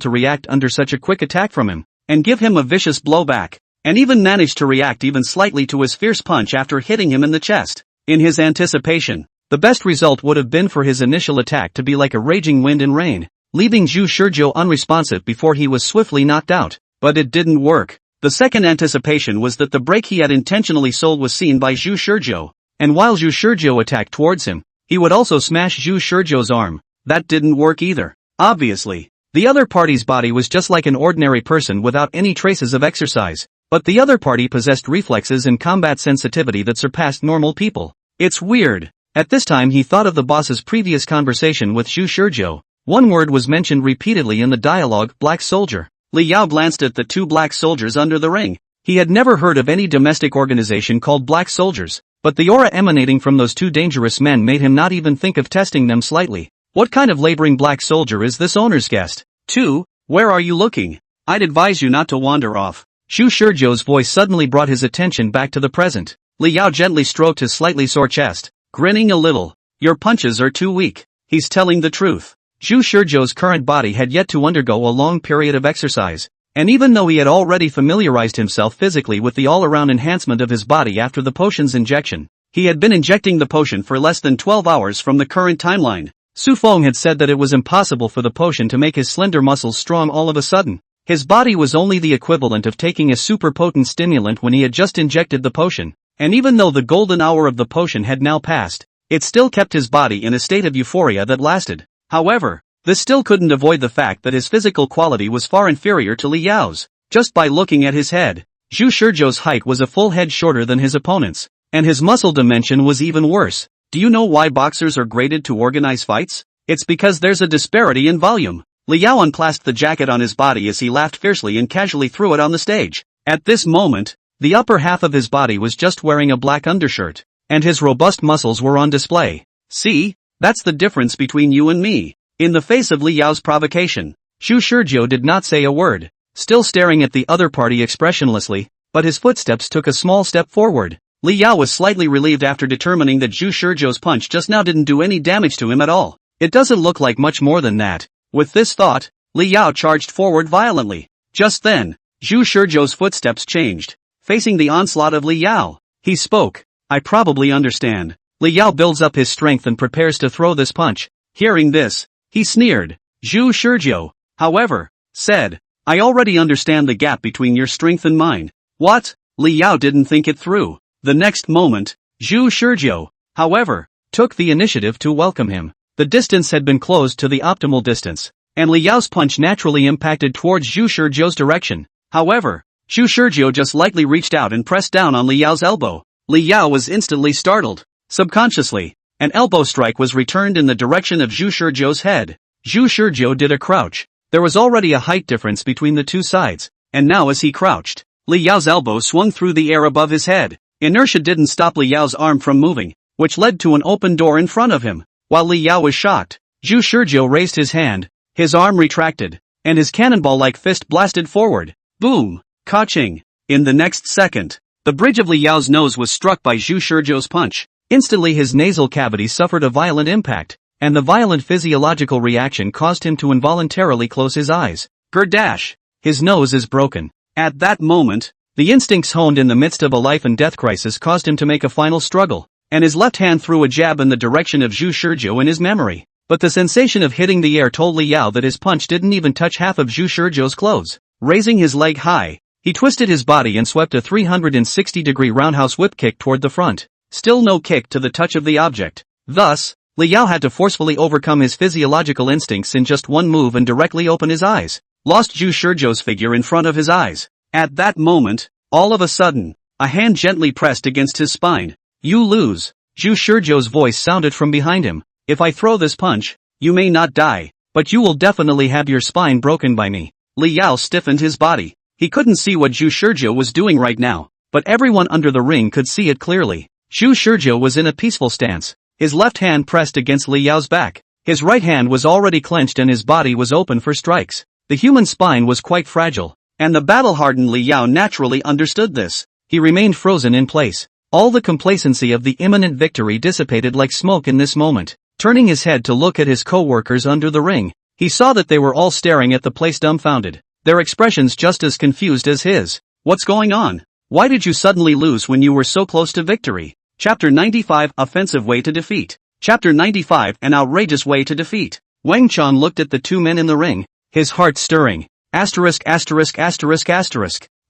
to react under such a quick attack from him, and give him a vicious blow back, and even managed to react even slightly to his fierce punch after hitting him in the chest. In his anticipation, the best result would have been for his initial attack to be like a raging wind and rain, leaving Xu Shizhou unresponsive before he was swiftly knocked out. But it didn't work. The second anticipation was that the break he had intentionally sold was seen by Xu Shizhou, and while Xu Shizhou attacked towards him, he would also smash Xu Shizhou's arm. That didn't work either. Obviously, the other party's body was just like an ordinary person without any traces of exercise, but the other party possessed reflexes and combat sensitivity that surpassed normal people. It's weird. At this time he thought of the boss's previous conversation with Xu Shizhou. One word was mentioned repeatedly in the dialogue, black soldier. Li Yao glanced at the two black soldiers under the ring. He had never heard of any domestic organization called black soldiers, but the aura emanating from those two dangerous men made him not even think of testing them slightly. What kind of laboring black soldier is this owner's guest? 2. Where are you looking? I'd advise you not to wander off. Xu Shizhou's voice suddenly brought his attention back to the present. Li Yao gently stroked his slightly sore chest, grinning a little. Your punches are too weak. He's telling the truth. Xu Shizhou's current body had yet to undergo a long period of exercise, and even though he had already familiarized himself physically with the all-around enhancement of his body after the potion's injection, he had been injecting the potion for less than 12 hours from the current timeline. Su Feng had said that it was impossible for the potion to make his slender muscles strong all of a sudden. His body was only the equivalent of taking a super potent stimulant when he had just injected the potion, and even though the golden hour of the potion had now passed, it still kept his body in a state of euphoria that lasted. However, this still couldn't avoid the fact that his physical quality was far inferior to Li Yao's. Just by looking at his head, Xu Shizhou's height was a full head shorter than his opponent's, and his muscle dimension was even worse. Do you know why boxers are graded to organize fights? It's because there's a disparity in volume. Li Yao unclasped the jacket on his body as he laughed fiercely and casually threw it on the stage. At this moment, the upper half of his body was just wearing a black undershirt, and his robust muscles were on display. See, that's the difference between you and me. In the face of Li Yao's provocation, Xu Shizhou did not say a word, still staring at the other party expressionlessly, but his footsteps took a small step forward. Li Yao was slightly relieved after determining that Xu Shizhou's punch just now didn't do any damage to him at all. It doesn't look like much more than that. With this thought, Li Yao charged forward violently. Just then, Xu Shizhou's footsteps changed, facing the onslaught of Li Yao. He spoke. I probably understand. Li Yao builds up his strength and prepares to throw this punch. Hearing this, he sneered. Xu Shizhou, however, said, I already understand the gap between your strength and mine. What? Li Yao didn't think it through. The next moment, Xu Shizhou, however, took the initiative to welcome him. The distance had been closed to the optimal distance, and Li Yao's punch naturally impacted towards Xu Shizhou's direction. However, Xu Shizhou just lightly reached out and pressed down on Li Yao's elbow. Li Yao was instantly startled. Subconsciously, An elbow strike was returned in the direction of Zhu Shizhou's head. Zhu Shizhou did a crouch. There was already a height difference between the two sides, and now as he crouched, Li Yao's elbow swung through the air above his head. Inertia didn't stop Li Yao's arm from moving, which led to an open door in front of him. While Li Yao was shocked, Zhu Shizhou raised his hand, his arm retracted, and his cannonball-like fist blasted forward. Boom! Ka-ching! In the next second, the bridge of Li Yao's nose was struck by Zhu Shizhou's punch. Instantly his nasal cavity suffered a violent impact, and the violent physiological reaction caused him to involuntarily close his eyes. Gerdash! His nose is broken. At that moment, the instincts honed in the midst of a life and death crisis caused him to make a final struggle, and his left hand threw a jab in the direction of Zhu Shizhou in his memory. But the sensation of hitting the air told Li Yao that his punch didn't even touch half of Zhu Shizhou's clothes. Raising his leg high, he twisted his body and swept a 360-degree roundhouse whip kick toward the front. Still no kick to the touch of the object. Thus, Li Yao had to forcefully overcome his physiological instincts in just one move and directly open his eyes. Lost Zhu Shizhou's figure in front of his eyes. At that moment, all of a sudden, a hand gently pressed against his spine. You lose. Zhu Shizhou's voice sounded from behind him. If I throw this punch, you may not die, but you will definitely have your spine broken by me. Li Yao stiffened his body. He couldn't see what Zhu Shizhou was doing right now, but everyone under the ring could see it clearly. Zhu Shizhou was in a peaceful stance, his left hand pressed against Li Yao's back. His right hand was already clenched and his body was open for strikes. The human spine was quite fragile, and the battle-hardened Li Yao naturally understood this. He remained frozen in place. All the complacency of the imminent victory dissipated like smoke in this moment. Turning his head to look at his co-workers under the ring, he saw that they were all staring at the place dumbfounded, their expressions just as confused as his. What's going on? Why did you suddenly lose when you were so close to victory? Chapter 95 Offensive Way to Defeat. Chapter 95 An Outrageous Way to Defeat. Wang Chong looked at the two men in the ring, his heart stirring. Asterisk.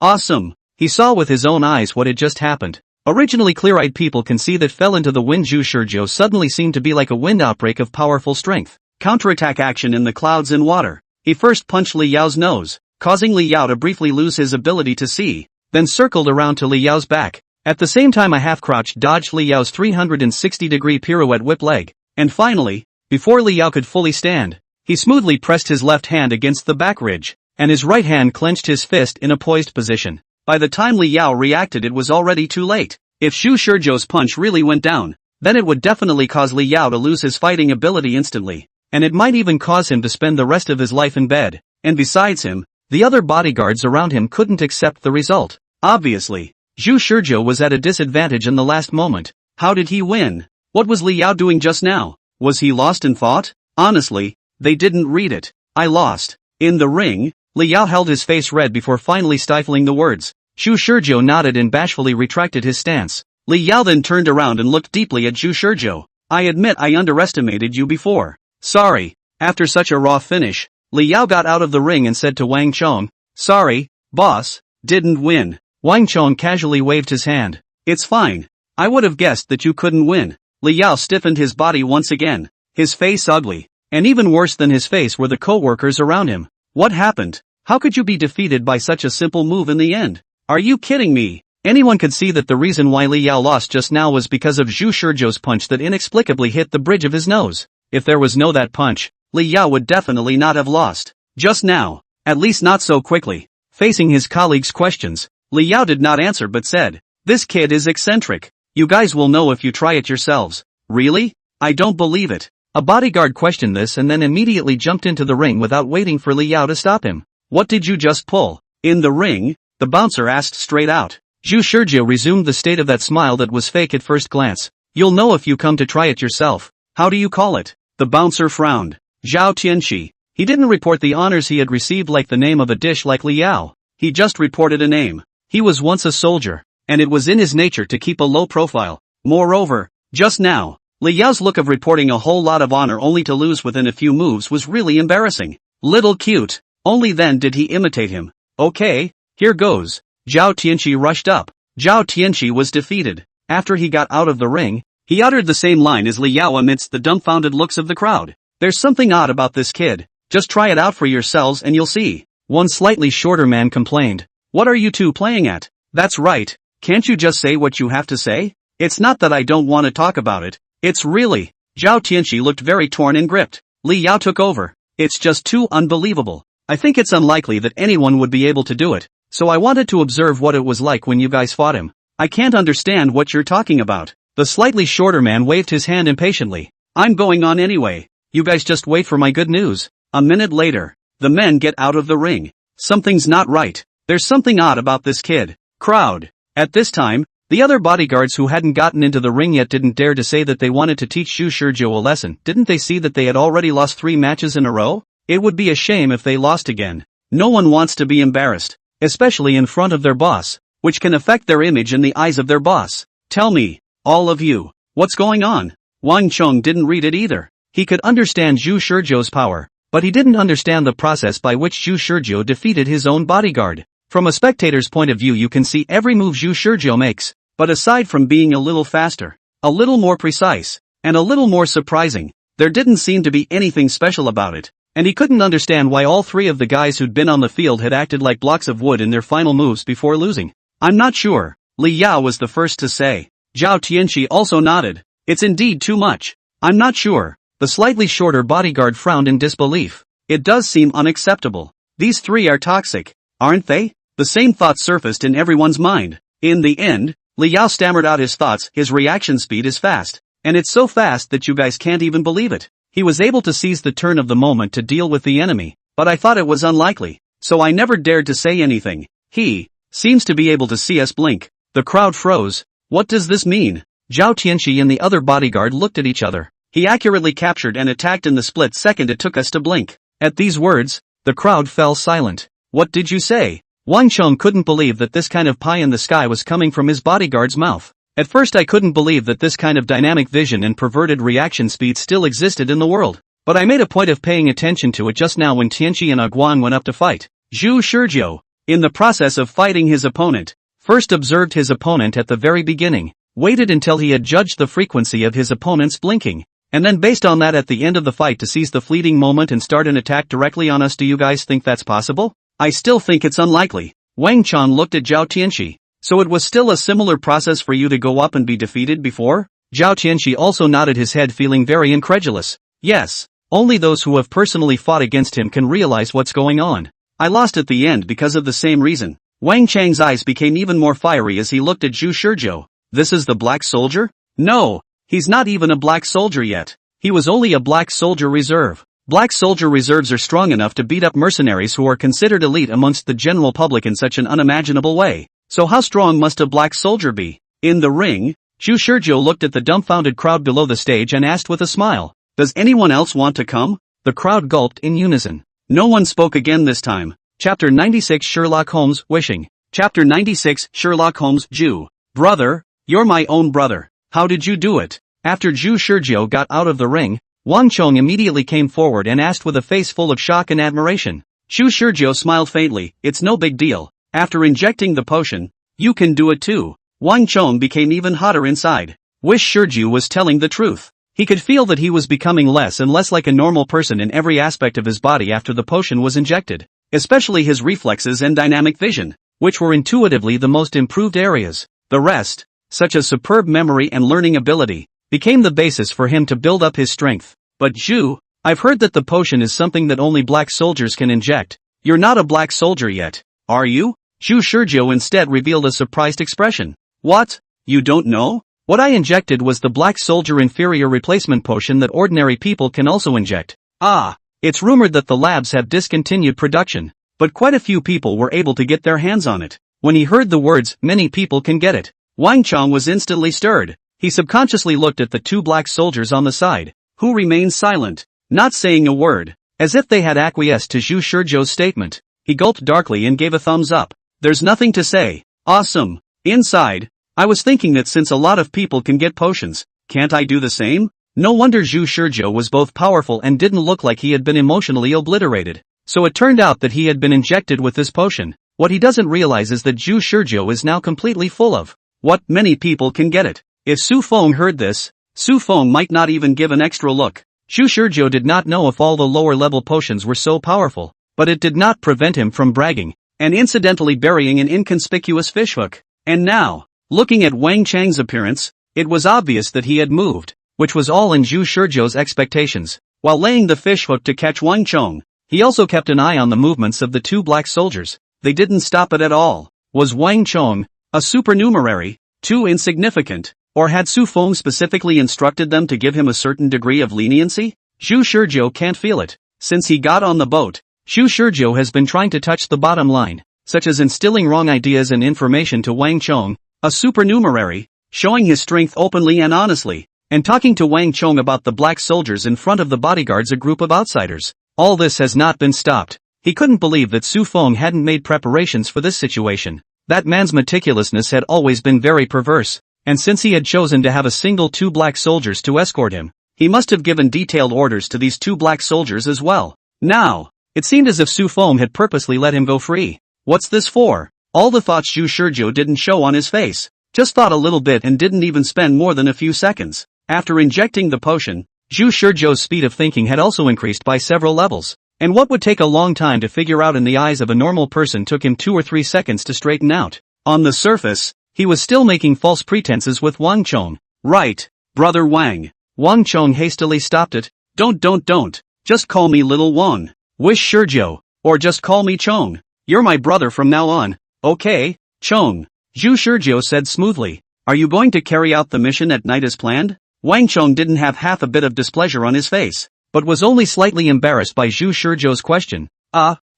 Awesome. He saw with his own eyes what had just happened. Originally clear-eyed people can see that fell into the wind. Zhu Shizhou suddenly seemed to be like a wind outbreak of powerful strength. Counterattack action in the clouds and water. He first punched Li Yao's nose, causing Li Yao to briefly lose his ability to see, then circled around to Li Yao's back. At the same time a half-crouch dodged Li Yao's 360-degree pirouette whip leg, and finally, before Li Yao could fully stand, he smoothly pressed his left hand against the back ridge, and his right hand clenched his fist in a poised position. By the time Li Yao reacted it was already too late. If Zhu Shizhou's punch really went down, then it would definitely cause Li Yao to lose his fighting ability instantly, and it might even cause him to spend the rest of his life in bed, and besides him, the other bodyguards around him couldn't accept the result. Obviously, Zhu Shizhou was at a disadvantage in the last moment. How did he win? What was Li Yao doing just now? Was he lost in thought? Honestly, they didn't read it. I lost. In the ring, Li Yao held his face red before finally stifling the words. Zhu Shizhou nodded and bashfully retracted his stance. Li Yao then turned around and looked deeply at Zhu Shizhou. I admit I underestimated you before. Sorry. After such a raw finish, Li Yao got out of the ring and said to Wang Chong, sorry, boss, didn't win. Wang Chong casually waved his hand. It's fine. I would have guessed that you couldn't win. Li Yao stiffened his body once again, his face ugly, and even worse than his face were the co-workers around him. What happened? How could you be defeated by such a simple move in the end? Are you kidding me? Anyone could see that the reason why Li Yao lost just now was because of Zhu Shizhou's punch that inexplicably hit the bridge of his nose. If there was no that punch, Li Yao would definitely not have lost. Just now. At least not so quickly. Facing his colleagues' questions, Li Yao did not answer but said, this kid is eccentric. You guys will know if you try it yourselves. Really? I don't believe it. A bodyguard questioned this and then immediately jumped into the ring without waiting for Li Yao to stop him. What did you just pull? In the ring? The bouncer asked straight out. Zhu Shizhou resumed the state of that smile that was fake at first glance. You'll know if you come to try it yourself. How do you call it? The bouncer frowned. Zhao Tianqi. He didn't report the honors he had received like the name of a dish like Li Yao. He just reported a name. He was once a soldier, and it was in his nature to keep a low profile. Moreover, just now, Li Yao's look of reporting a whole lot of honor only to lose within a few moves was really embarrassing. Little cute. Only then did he imitate him. Okay, here goes. Zhao Tianqi rushed up. Zhao Tianqi was defeated. After he got out of the ring, he uttered the same line as Li Yao amidst the dumbfounded looks of the crowd. There's something odd about this kid. Just try it out for yourselves and you'll see. One slightly shorter man complained. What are you two playing at? That's right. Can't you just say what you have to say? It's not that I don't want to talk about it. It's really. Zhao Tianxi looked very torn and gripped. Li Yao took over. It's just too unbelievable. I think it's unlikely that anyone would be able to do it, so I wanted to observe what it was like when you guys fought him. I can't understand what you're talking about. The slightly shorter man waved his hand impatiently. I'm going on anyway. You guys just wait for my good news. A minute later, the men get out of the ring. Something's not right. There's something odd about this kid. Crowd. At this time, the other bodyguards who hadn't gotten into the ring yet didn't dare to say that they wanted to teach Zhu Shizhou a lesson. Didn't they see that they had already lost 3 matches in a row? It would be a shame if they lost again. No one wants to be embarrassed, especially in front of their boss, which can affect their image in the eyes of their boss. Tell me, all of you, what's going on? Wang Chong didn't read it either. He could understand Zhu Shizhou's power, but he didn't understand the process by which Zhu Shizhou defeated his own bodyguard. From a spectator's point of view, you can see every move Zhu Shizhou makes, but aside from being a little faster, a little more precise, and a little more surprising, there didn't seem to be anything special about it. And he couldn't understand why all 3 of the guys who'd been on the field had acted like blocks of wood in their final moves before losing. I'm not sure. Li Yao was the first to say. Zhao Tianxi also nodded. It's indeed too much. I'm not sure. The slightly shorter bodyguard frowned in disbelief. It does seem unacceptable. These 3 are toxic, aren't they? The same thought surfaced in everyone's mind. In the end, Li Yao stammered out his thoughts. His reaction speed is fast. And it's so fast that you guys can't even believe it. He was able to seize the turn of the moment to deal with the enemy, but I thought it was unlikely, so I never dared to say anything. He seems to be able to see us blink. The crowd froze. What does this mean? Zhao Tianxi and the other bodyguard looked at each other. He accurately captured and attacked in the split second it took us to blink. At these words, the crowd fell silent. What did you say? Wang Chong couldn't believe that this kind of pie in the sky was coming from his bodyguard's mouth. At first I couldn't believe that this kind of dynamic vision and perverted reaction speed still existed in the world, but I made a point of paying attention to it just now when Tianxi and Aguan went up to fight. Zhu Shizhou, in the process of fighting his opponent, first observed his opponent at the very beginning, waited until he had judged the frequency of his opponent's blinking, and then based on that at the end of the fight to seize the fleeting moment and start an attack directly on us. Do you guys think that's possible? I still think it's unlikely. Wang Chong looked at Zhao Tianxi. So it was still a similar process for you to go up and be defeated before? Zhao Tianxi also nodded his head, feeling very incredulous. Yes, only those who have personally fought against him can realize what's going on. I lost at the end because of the same reason. Wang Chang's eyes became even more fiery as he looked at Zhu Shizhou. This is the Black Soldier? No, he's not even a Black Soldier yet. He was only a Black Soldier Reserve. Black Soldier Reserves are strong enough to beat up mercenaries who are considered elite amongst the general public in such an unimaginable way. So how strong must a Black Soldier be? In the ring, Zhu Shizhou looked at the dumbfounded crowd below the stage and asked with a smile, "Does anyone else want to come?" The crowd gulped in unison. No one spoke again this time. Chapter 96 Sherlock Holmes Wishing. Chapter 96 Sherlock Holmes Zhu. Brother, you're my own brother. How did you do it? After Zhu Shizhou got out of the ring, Wang Chong immediately came forward and asked with a face full of shock and admiration. Zhu Shizhou smiled faintly. It's no big deal. After injecting the potion, you can do it too. Wang Chong became even hotter inside. Wish Shizhou was telling the truth. He could feel that he was becoming less and less like a normal person in every aspect of his body after the potion was injected, especially his reflexes and dynamic vision, which were intuitively the most improved areas. The rest, such as superb memory and learning ability, became the basis for him to build up his strength. But Zhu, I've heard that the potion is something that only black soldiers can inject. You're not a black soldier yet, are you? Zhu Shizhou instead revealed a surprised expression. What? You don't know? What I injected was the Black Soldier Inferior Replacement Potion that ordinary people can also inject. Ah, it's rumored that the labs have discontinued production, but quite a few people were able to get their hands on it. When he heard the words, "many people can get it," Wang Chong was instantly stirred. He subconsciously looked at the 2 black soldiers on the side, who remained silent, not saying a word, as if they had acquiesced to Zhu Shizhou's statement. He gulped darkly and gave a thumbs up. There's nothing to say. Awesome. Inside, I was thinking that since a lot of people can get potions, can't I do the same? No wonder Zhu Shizhou was both powerful and didn't look like he had been emotionally obliterated. So it turned out that he had been injected with this potion. What he doesn't realize is that Zhu Shizhou is now completely full of what many people can get it. If Su Feng heard this, Su Feng might not even give an extra look. Zhu Shizhou did not know if all the lower level potions were so powerful, but it did not prevent him from bragging and incidentally burying an inconspicuous fishhook. And now, looking at Wang Chang's appearance, it was obvious that he had moved. which was all in Zhu Shizhou's expectations. While laying the fish hook to catch Wang Chong, he also kept an eye on the movements of the two black soldiers. They didn't stop it at all. Was Wang Chong, a supernumerary, too insignificant, or had Su Feng specifically instructed them to give him a certain degree of leniency? Zhu Shizhou can't feel it. Since he got on the boat, Zhu Shizhou has been trying to touch the bottom line, such as instilling wrong ideas and information to Wang Chong, a supernumerary, showing his strength openly and honestly, and talking to Wang Chong about the black soldiers in front of the bodyguards, a group of outsiders. All this has not been stopped. He couldn't believe that Su Feng hadn't made preparations for this situation. That man's meticulousness had always been very perverse, and since he had chosen to have a single two black soldiers to escort him, he must have given detailed orders to these two black soldiers as well. Now, it seemed as if Su Feng had purposely let him go free. What's this for? All the thoughts Zhu Shizhou didn't show on his face. Just thought a little bit and didn't even spend more than a few seconds. After injecting the potion, Zhu Shizhou's speed of thinking had also increased by several levels. And what would take a long time to figure out in the eyes of a normal person took him 2 or 3 seconds to straighten out. On the surface, he was still making false pretenses with Wang Chong. Right, brother Wang. Wang Chong hastily stopped it. Don't. Just call me Little Wang. Wish Shizhou. Or just call me Chong. You're my brother from now on. Okay, Chong. Zhu Shizhou said smoothly. Are you going to carry out the mission at night as planned? Wang Chong didn't have half a bit of displeasure on his face, but was only slightly embarrassed by Zhu Shizhou's question.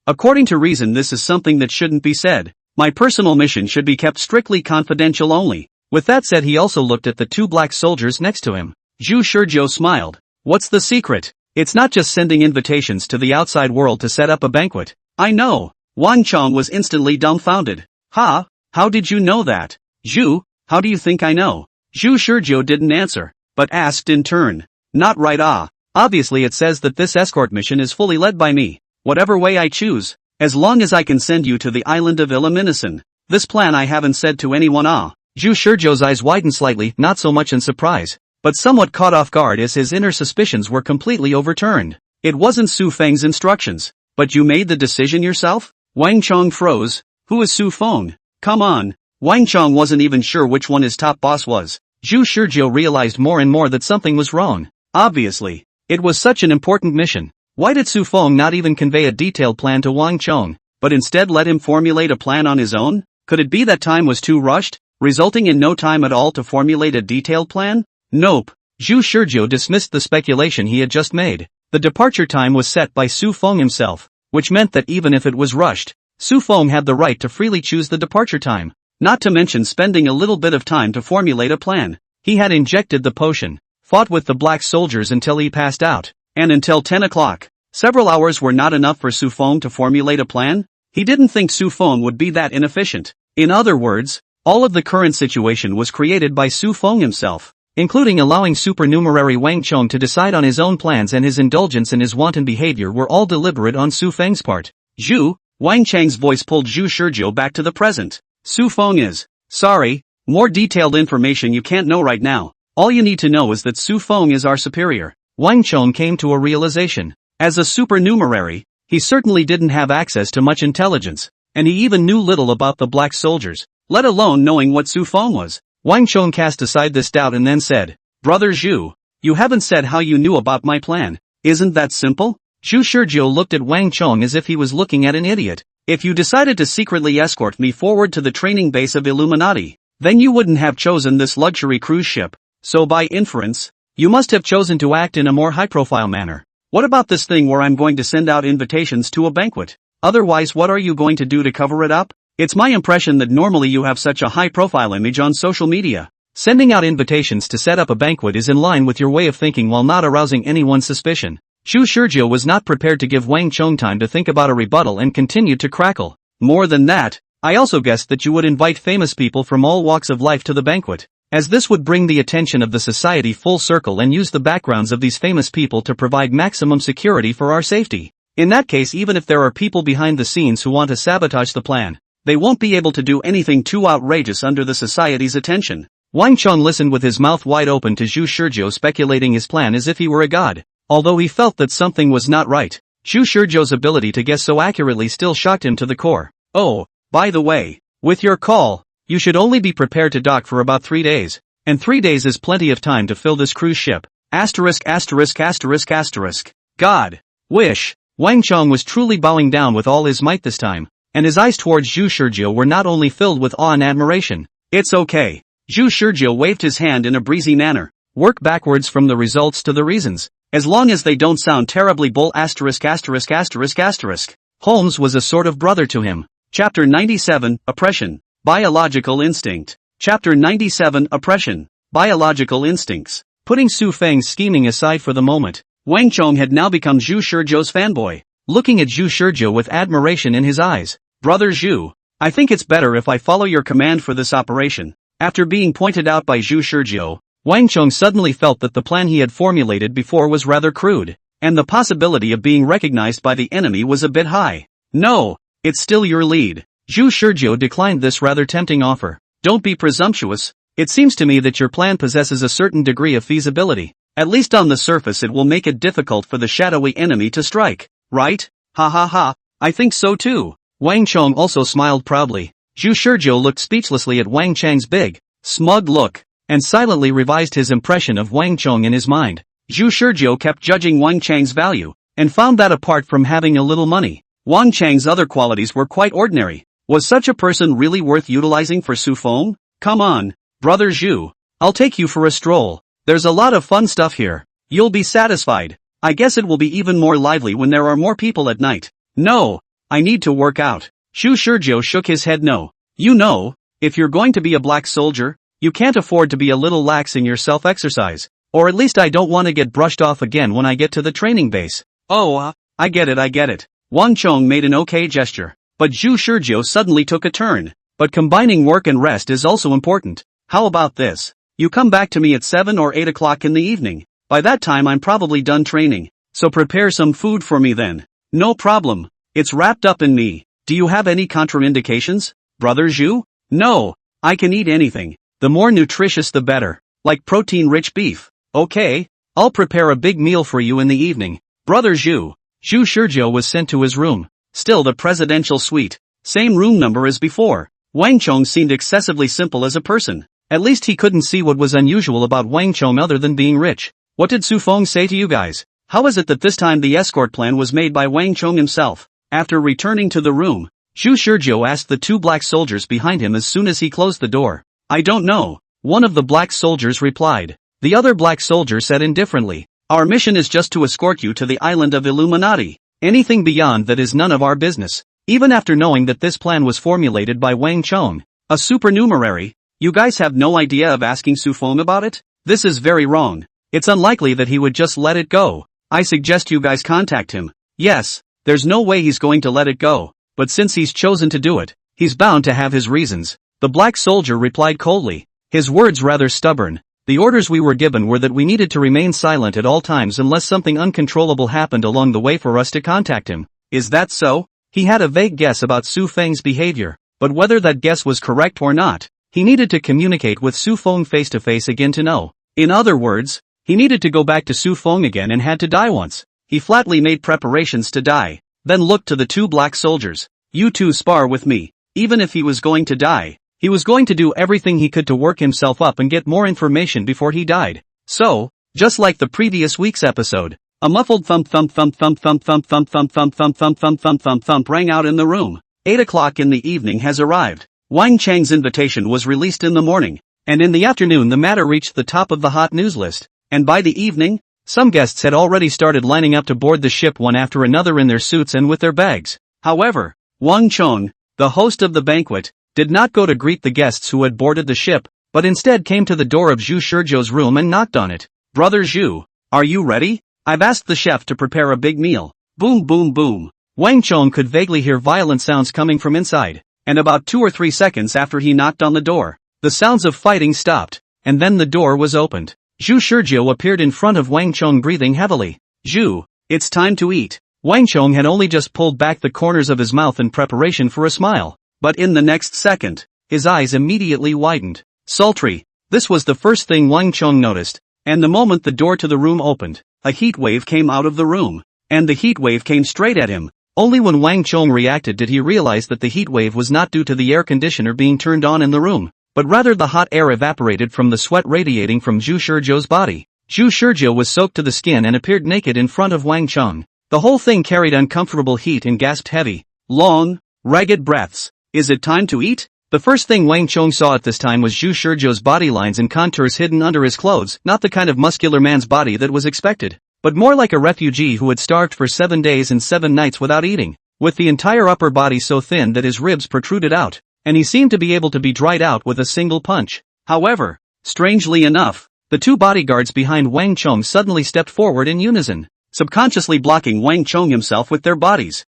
According to reason, this is something that shouldn't be said. My personal mission should be kept strictly confidential only. With that said, he also looked at the two black soldiers next to him. Zhu Shizhou smiled. What's the secret? It's not just sending invitations to the outside world to set up a banquet. I know. Wang Chong was instantly dumbfounded. Ha? How did you know that? Zhu, how do you think I know? Zhu Shizhou didn't answer, but asked in turn. Not right. Obviously it says that this escort mission is fully led by me. Whatever way I choose, as long as I can send you to the island of Illumination. This plan I haven't said to anyone. Zhu Shizhou's eyes widened slightly, not so much in surprise, but somewhat caught off guard as his inner suspicions were completely overturned. It wasn't Su Feng's instructions. But you made the decision yourself? Wang Chong froze. Who is Su Feng? Come on. Wang Chong wasn't even sure which one his top boss was. Zhu Shizhou realized more and more that something was wrong. Obviously, it was such an important mission. Why did Su Feng not even convey a detailed plan to Wang Chong, but instead let him formulate a plan on his own? Could it be that time was too rushed, resulting in no time at all to formulate a detailed plan? Nope. Zhu Shizhou dismissed the speculation he had just made. The departure time was set by Su Feng himself, which meant that even if it was rushed, Su Feng had the right to freely choose the departure time. Not to mention spending a little bit of time to formulate a plan. He had injected the potion, fought with the black soldiers until he passed out, and until 10 o'clock. Several hours were not enough for Su Feng to formulate a plan? He didn't think Su Feng would be that inefficient. In other words, all of the current situation was created by Su Feng himself, including allowing supernumerary Wang Chong to decide on his own plans, and his indulgence in his wanton behavior were all deliberate on Su Feng's part. Zhu, Wang Chang's voice pulled Zhu Shizhou back to the present. Su Feng is. Sorry, more detailed information you can't know right now. All you need to know is that Su Feng is our superior. Wang Chong came to a realization. As a supernumerary, he certainly didn't have access to much intelligence, and he even knew little about the black soldiers, let alone knowing what Su Feng was. Wang Chong cast aside this doubt and then said, Brother Zhu, you haven't said how you knew about my plan. Isn't that simple? Zhu Shizhou looked at Wang Chong as if he was looking at an idiot. If you decided to secretly escort me forward to the training base of Illuminati, then you wouldn't have chosen this luxury cruise ship. So by inference, you must have chosen to act in a more high-profile manner. What about this thing where I'm going to send out invitations to a banquet? Otherwise, what are you going to do to cover it up? It's my impression that normally you have such a high-profile image on social media. Sending out invitations to set up a banquet is in line with your way of thinking while not arousing anyone's suspicion. Zhu Shizhou was not prepared to give Wang Chong time to think about a rebuttal and continued to crackle. More than that, I also guessed that you would invite famous people from all walks of life to the banquet, as this would bring the attention of the society full circle and use the backgrounds of these famous people to provide maximum security for our safety. In that case, even if there are people behind the scenes who want to sabotage the plan, they won't be able to do anything too outrageous under the society's attention. Wang Chong listened with his mouth wide open to Zhu Shizhou speculating his plan as if he were a god. Although he felt that something was not right, Zhu Shizhou's ability to guess so accurately still shocked him to the core. Oh, by the way, with your call, you should only be prepared to dock for about 3 days, and 3 days is plenty of time to fill this cruise ship. Asterisk asterisk asterisk asterisk. God. Wish. Wang Chong was truly bowing down with all his might this time, and his eyes towards Zhu Shizhou were not only filled with awe and admiration. It's okay. Zhu Shizhou waved his hand in a breezy manner. Work backwards from the results to the reasons. As long as they don't sound terribly bull asterisk asterisk asterisk asterisk. Holmes was a sort of brother to him. Chapter 97, Oppression. Biological Instinct. Chapter 97, Oppression. Biological Instincts. Putting Su Feng's scheming aside for the moment, Wang Chong had now become Zhu Shizhou's fanboy, looking at Zhu Shizhou with admiration in his eyes. Brother Zhu, I think it's better if I follow your command for this operation. After being pointed out by Zhu Shizhou, Wang Chong suddenly felt that the plan he had formulated before was rather crude, and the possibility of being recognized by the enemy was a bit high. No, it's still your lead. Zhu Shizhou declined this rather tempting offer. Don't be presumptuous. It seems to me that your plan possesses a certain degree of feasibility. At least on the surface it will make it difficult for the shadowy enemy to strike, right? Ha ha ha, I think so too. Wang Chong also smiled proudly. Zhu Shizhou looked speechlessly at Wang Chang's big, smug look, and silently revised his impression of Wang Chong in his mind. Zhu Shizhou kept judging Wang Chang's value, and found that apart from having a little money, Wang Chang's other qualities were quite ordinary. Was such a person really worth utilizing for Su Feng? Come on, brother Zhu, I'll take you for a stroll. There's a lot of fun stuff here. You'll be satisfied. I guess it will be even more lively when there are more people at night. No, I need to work out. Zhu Shizhou shook his head no. You know, if you're going to be a black soldier, you can't afford to be a little lax in your self-exercise. Or at least I don't want to get brushed off again when I get to the training base. Oh, I get it. Wang Chong made an okay gesture. But Zhu Shizhou suddenly took a turn. But combining work and rest is also important. How about this? You come back to me at 7 or 8 o'clock in the evening. By that time I'm probably done training. So prepare some food for me then. No problem. It's wrapped up in me. Do you have any contraindications, brother Zhu? No, I can eat anything. The more nutritious the better. Like protein-rich beef. Okay, I'll prepare a big meal for you in the evening. Brother Zhu. Zhu Shizhou was sent to his room. Still the presidential suite. Same room number as before. Wang Chong seemed excessively simple as a person. At least he couldn't see what was unusual about Wang Chong other than being rich. What did Su Feng say to you guys? How is it that this time the escort plan was made by Wang Chong himself? After returning to the room, Zhu Shizhou asked the two black soldiers behind him as soon as he closed the door. I don't know. One of the black soldiers replied. The other black soldier said indifferently. Our mission is just to escort you to the island of Illuminati. Anything beyond that is none of our business. Even after knowing that this plan was formulated by Wang Chong, a supernumerary, you guys have no idea of asking Su Feng about it? This is very wrong. It's unlikely that he would just let it go. I suggest you guys contact him. Yes, there's no way he's going to let it go, but since he's chosen to do it, he's bound to have his reasons. The black soldier replied coldly, his words rather stubborn. The orders we were given were that we needed to remain silent at all times unless something uncontrollable happened along the way for us to contact him. Is that so? He had a vague guess about Su Feng's behavior, but whether that guess was correct or not, he needed to communicate with Su Feng face to face again to know. In other words, he needed to go back to Su Feng again and had to die once. He flatly made preparations to die, then looked to the two black soldiers. You two spar with me. Even if he was going to die, he was going to do everything he could to work himself up and get more information before he died. So, just like the previous week's episode, a muffled thump thump thump thump thump thump thump thump thump thump thump thump thump thump thump rang out in the room. 8 o'clock in the evening has arrived. Wang Chang's invitation was released in the morning, and in the afternoon the matter reached the top of the hot news list, and by the evening, some guests had already started lining up to board the ship one after another in their suits and with their bags. However, Wang Chong, the host of the banquet, did not go to greet the guests who had boarded the ship, but instead came to the door of Zhu Shizhou's room and knocked on it. Brother Zhu, are you ready? I've asked the chef to prepare a big meal. Boom boom boom. Wang Chong could vaguely hear violent sounds coming from inside, and about 2 or 3 seconds after he knocked on the door, the sounds of fighting stopped, and then the door was opened. Zhu Shizhou appeared in front of Wang Chong breathing heavily. Zhu, it's time to eat. Wang Chong had only just pulled back the corners of his mouth in preparation for a smile. But in the next second, his eyes immediately widened. Sultry. This was the first thing Wang Chong noticed, and the moment the door to the room opened, a heat wave came out of the room, and the heat wave came straight at him. Only when Wang Chong reacted did he realize that the heat wave was not due to the air conditioner being turned on in the room, but rather the hot air evaporated from the sweat radiating from Zhu Shizhou's body. Zhu Shizhou was soaked to the skin and appeared naked in front of Wang Cheng. The whole thing carried uncomfortable heat and gasped heavy, long, ragged breaths. Is it time to eat? The first thing Wang Cheng saw at this time was Zhu Shizhou's body lines and contours hidden under his clothes, not the kind of muscular man's body that was expected, but more like a refugee who had starved for 7 days and 7 nights without eating, with the entire upper body so thin that his ribs protruded out, and he seemed to be able to be dried out with a single punch. However, strangely enough, the two bodyguards behind Wang Cheng suddenly stepped forward in unison, subconsciously blocking Wang Cheng himself with their bodies.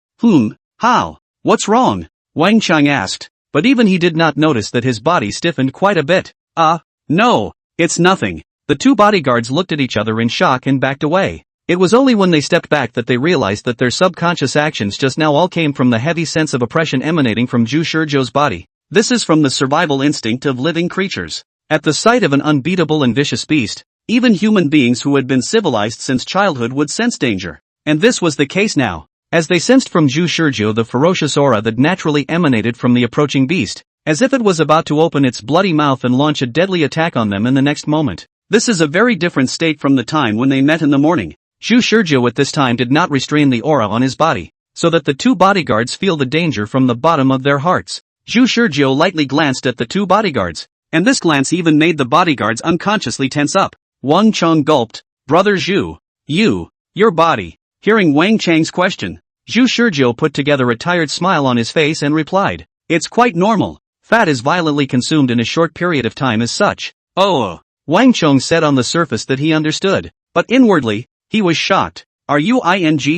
How? What's wrong? Wang Cheng asked, but even he did not notice that his body stiffened quite a bit. No, it's nothing. The two bodyguards looked at each other in shock and backed away. It was only when they stepped back that they realized that their subconscious actions just now all came from the heavy sense of oppression emanating from Zhu Shizhou's body. This is from the survival instinct of living creatures. At the sight of an unbeatable and vicious beast, even human beings who had been civilized since childhood would sense danger. And this was the case now, as they sensed from Zhu Shizhou the ferocious aura that naturally emanated from the approaching beast, as if it was about to open its bloody mouth and launch a deadly attack on them in the next moment. This is a very different state from the time when they met in the morning. Zhu Shizhou at this time did not restrain the aura on his body, so that the two bodyguards feel the danger from the bottom of their hearts. Zhu Shizhou lightly glanced at the two bodyguards, and this glance even made the bodyguards unconsciously tense up. Wang Cheng gulped, "Brother Zhu, your body." Hearing Wang Cheng's question, Zhu Shizhou put together a tired smile on his face and replied, "It's quite normal. Fat is violently consumed in a short period of time as such." "Oh." Wang Cheng said on the surface that he understood, but inwardly, he was shocked. "Are you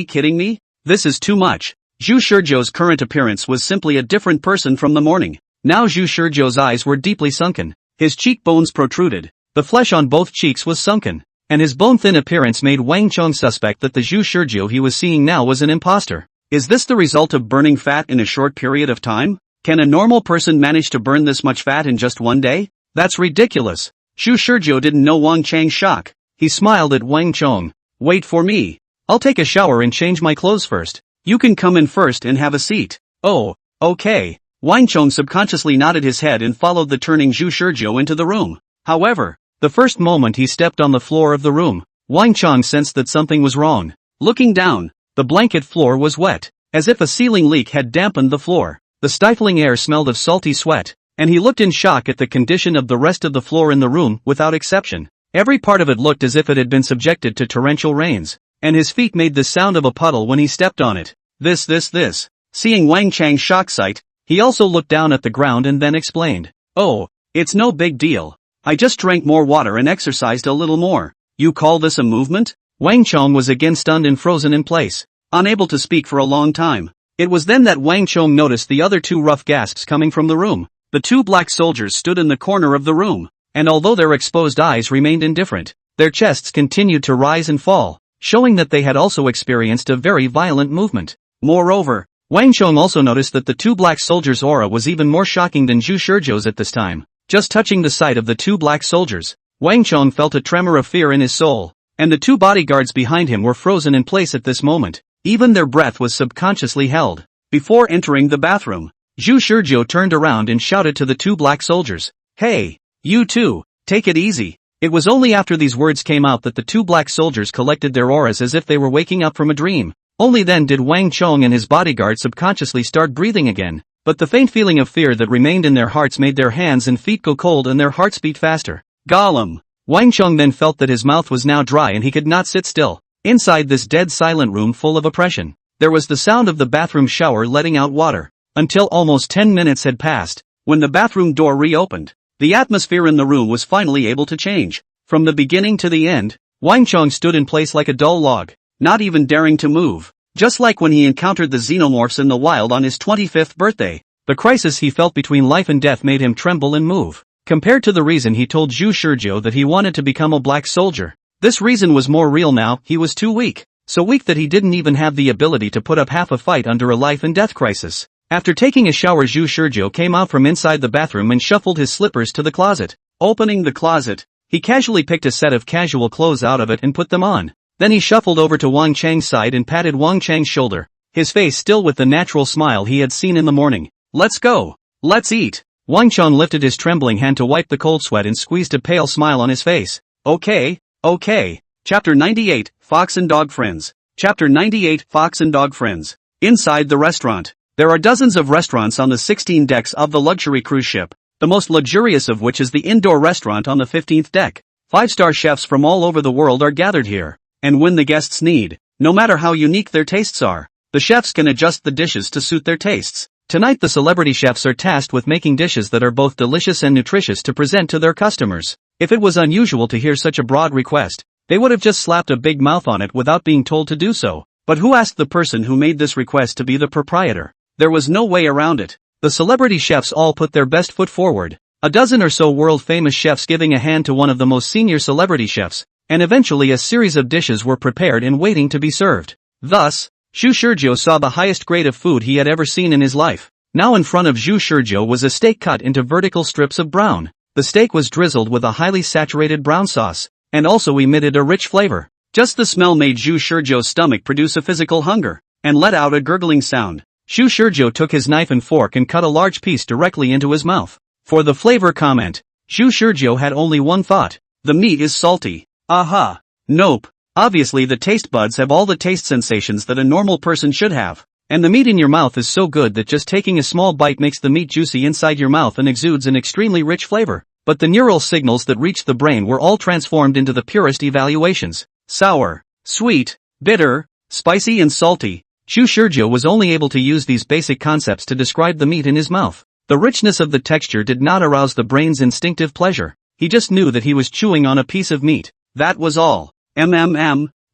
kidding me? This is too much." Zhu Shizhou's current appearance was simply a different person from the morning. Now Zhu Shizhou's eyes were deeply sunken, his cheekbones protruded, the flesh on both cheeks was sunken, and his bone-thin appearance made Wang Cheng suspect that the Zhu Shizhou he was seeing now was an imposter. Is this the result of burning fat in a short period of time? Can a normal person manage to burn this much fat in just one day? That's ridiculous. Zhu Shizhou didn't know Wang Cheng's shock. He smiled at Wang Cheng. "Wait for me. I'll take a shower and change my clothes first. You can come in first and have a seat." "Oh, okay." Wang Cheng subconsciously nodded his head and followed the turning Zhu Shizhou into the room. However, the first moment he stepped on the floor of the room, Wang Cheng sensed that something was wrong. Looking down, the blanket floor was wet, as if a ceiling leak had dampened the floor. The stifling air smelled of salty sweat, and he looked in shock at the condition of the rest of the floor in the room without exception. Every part of it looked as if it had been subjected to torrential rains, and his feet made the sound of a puddle when he stepped on it. This. Seeing Wang Cheng's shock sight, he also looked down at the ground and then explained, "Oh, it's no big deal. I just drank more water and exercised a little more." "You call this a movement?" Wang Cheng was again stunned and frozen in place, unable to speak for a long time. It was then that Wang Cheng noticed the other two rough gasps coming from the room. The two black soldiers stood in the corner of the room, and although their exposed eyes remained indifferent, their chests continued to rise and fall, showing that they had also experienced a very violent movement. Moreover, Wang Cheng also noticed that the two black soldiers' aura was even more shocking than Zhu Shizhou's at this time. Just touching the sight of the two black soldiers, Wang Cheng felt a tremor of fear in his soul, and the two bodyguards behind him were frozen in place at this moment. Even their breath was subconsciously held. Before entering the bathroom, Zhu Shizhou turned around and shouted to the two black soldiers, "Hey, you two, take it easy." It was only after these words came out that the two black soldiers collected their auras as if they were waking up from a dream. Only then did Wang Cheng and his bodyguard subconsciously start breathing again, but the faint feeling of fear that remained in their hearts made their hands and feet go cold and their hearts beat faster. Gollum! Wang Cheng then felt that his mouth was now dry and he could not sit still. Inside this dead silent room full of oppression, there was the sound of the bathroom shower letting out water. Until almost 10 minutes had passed, when the bathroom door reopened, the atmosphere in the room was finally able to change. From the beginning to the end, Wang Cheng stood in place like a dull log, not even daring to move. Just like when he encountered the xenomorphs in the wild on his 25th birthday, the crisis he felt between life and death made him tremble and move. Compared to the reason he told Zhu Shizhou that he wanted to become a black soldier, this reason was more real now. He was too weak, so weak that he didn't even have the ability to put up half a fight under a life and death crisis. After taking a shower, Zhu Shizhou came out from inside the bathroom and shuffled his slippers to the closet. Opening the closet, he casually picked a set of casual clothes out of it and put them on. Then he shuffled over to Wang Cheng's side and patted Wang Cheng's shoulder, his face still with the natural smile he had seen in the morning. "Let's go. Let's eat." Wang Cheng lifted his trembling hand to wipe the cold sweat and squeezed a pale smile on his face. Okay, Okay. Chapter 98, Fox and Dog Friends. Chapter 98, Fox and Dog Friends. Inside the restaurant. There are dozens of restaurants on the 16 decks of the luxury cruise ship, the most luxurious of which is the indoor restaurant on the 15th deck. 5-star chefs from all over the world are gathered here, and when the guests need, no matter how unique their tastes are, the chefs can adjust the dishes to suit their tastes. Tonight the celebrity chefs are tasked with making dishes that are both delicious and nutritious to present to their customers. If it was unusual to hear such a broad request, they would have just slapped a big mouth on it without being told to do so. But who asked the person who made this request to be the proprietor? There was no way around it. The celebrity chefs all put their best foot forward. A dozen or so world-famous chefs giving a hand to one of the most senior celebrity chefs, and eventually a series of dishes were prepared and waiting to be served. Thus, Zhu Shizhou saw the highest grade of food he had ever seen in his life. Now in front of Zhu Shizhou was a steak cut into vertical strips of brown. The steak was drizzled with a highly saturated brown sauce, and also emitted a rich flavor. Just the smell made Zhu Shizhou's stomach produce a physical hunger, and let out a gurgling sound. Zhu Shizhou took his knife and fork and cut a large piece directly into his mouth. For the flavor comment, Zhu Shizhou had only one thought: the meat is salty. Aha. Nope. Obviously the taste buds have all the taste sensations that a normal person should have. And the meat in your mouth is so good that just taking a small bite makes the meat juicy inside your mouth and exudes an extremely rich flavor. But the neural signals that reached the brain were all transformed into the purest evaluations. Sour, sweet, bitter, spicy and salty. Zhu Shizhou was only able to use these basic concepts to describe the meat in his mouth. The richness of the texture did not arouse the brain's instinctive pleasure. He just knew that he was chewing on a piece of meat. That was all.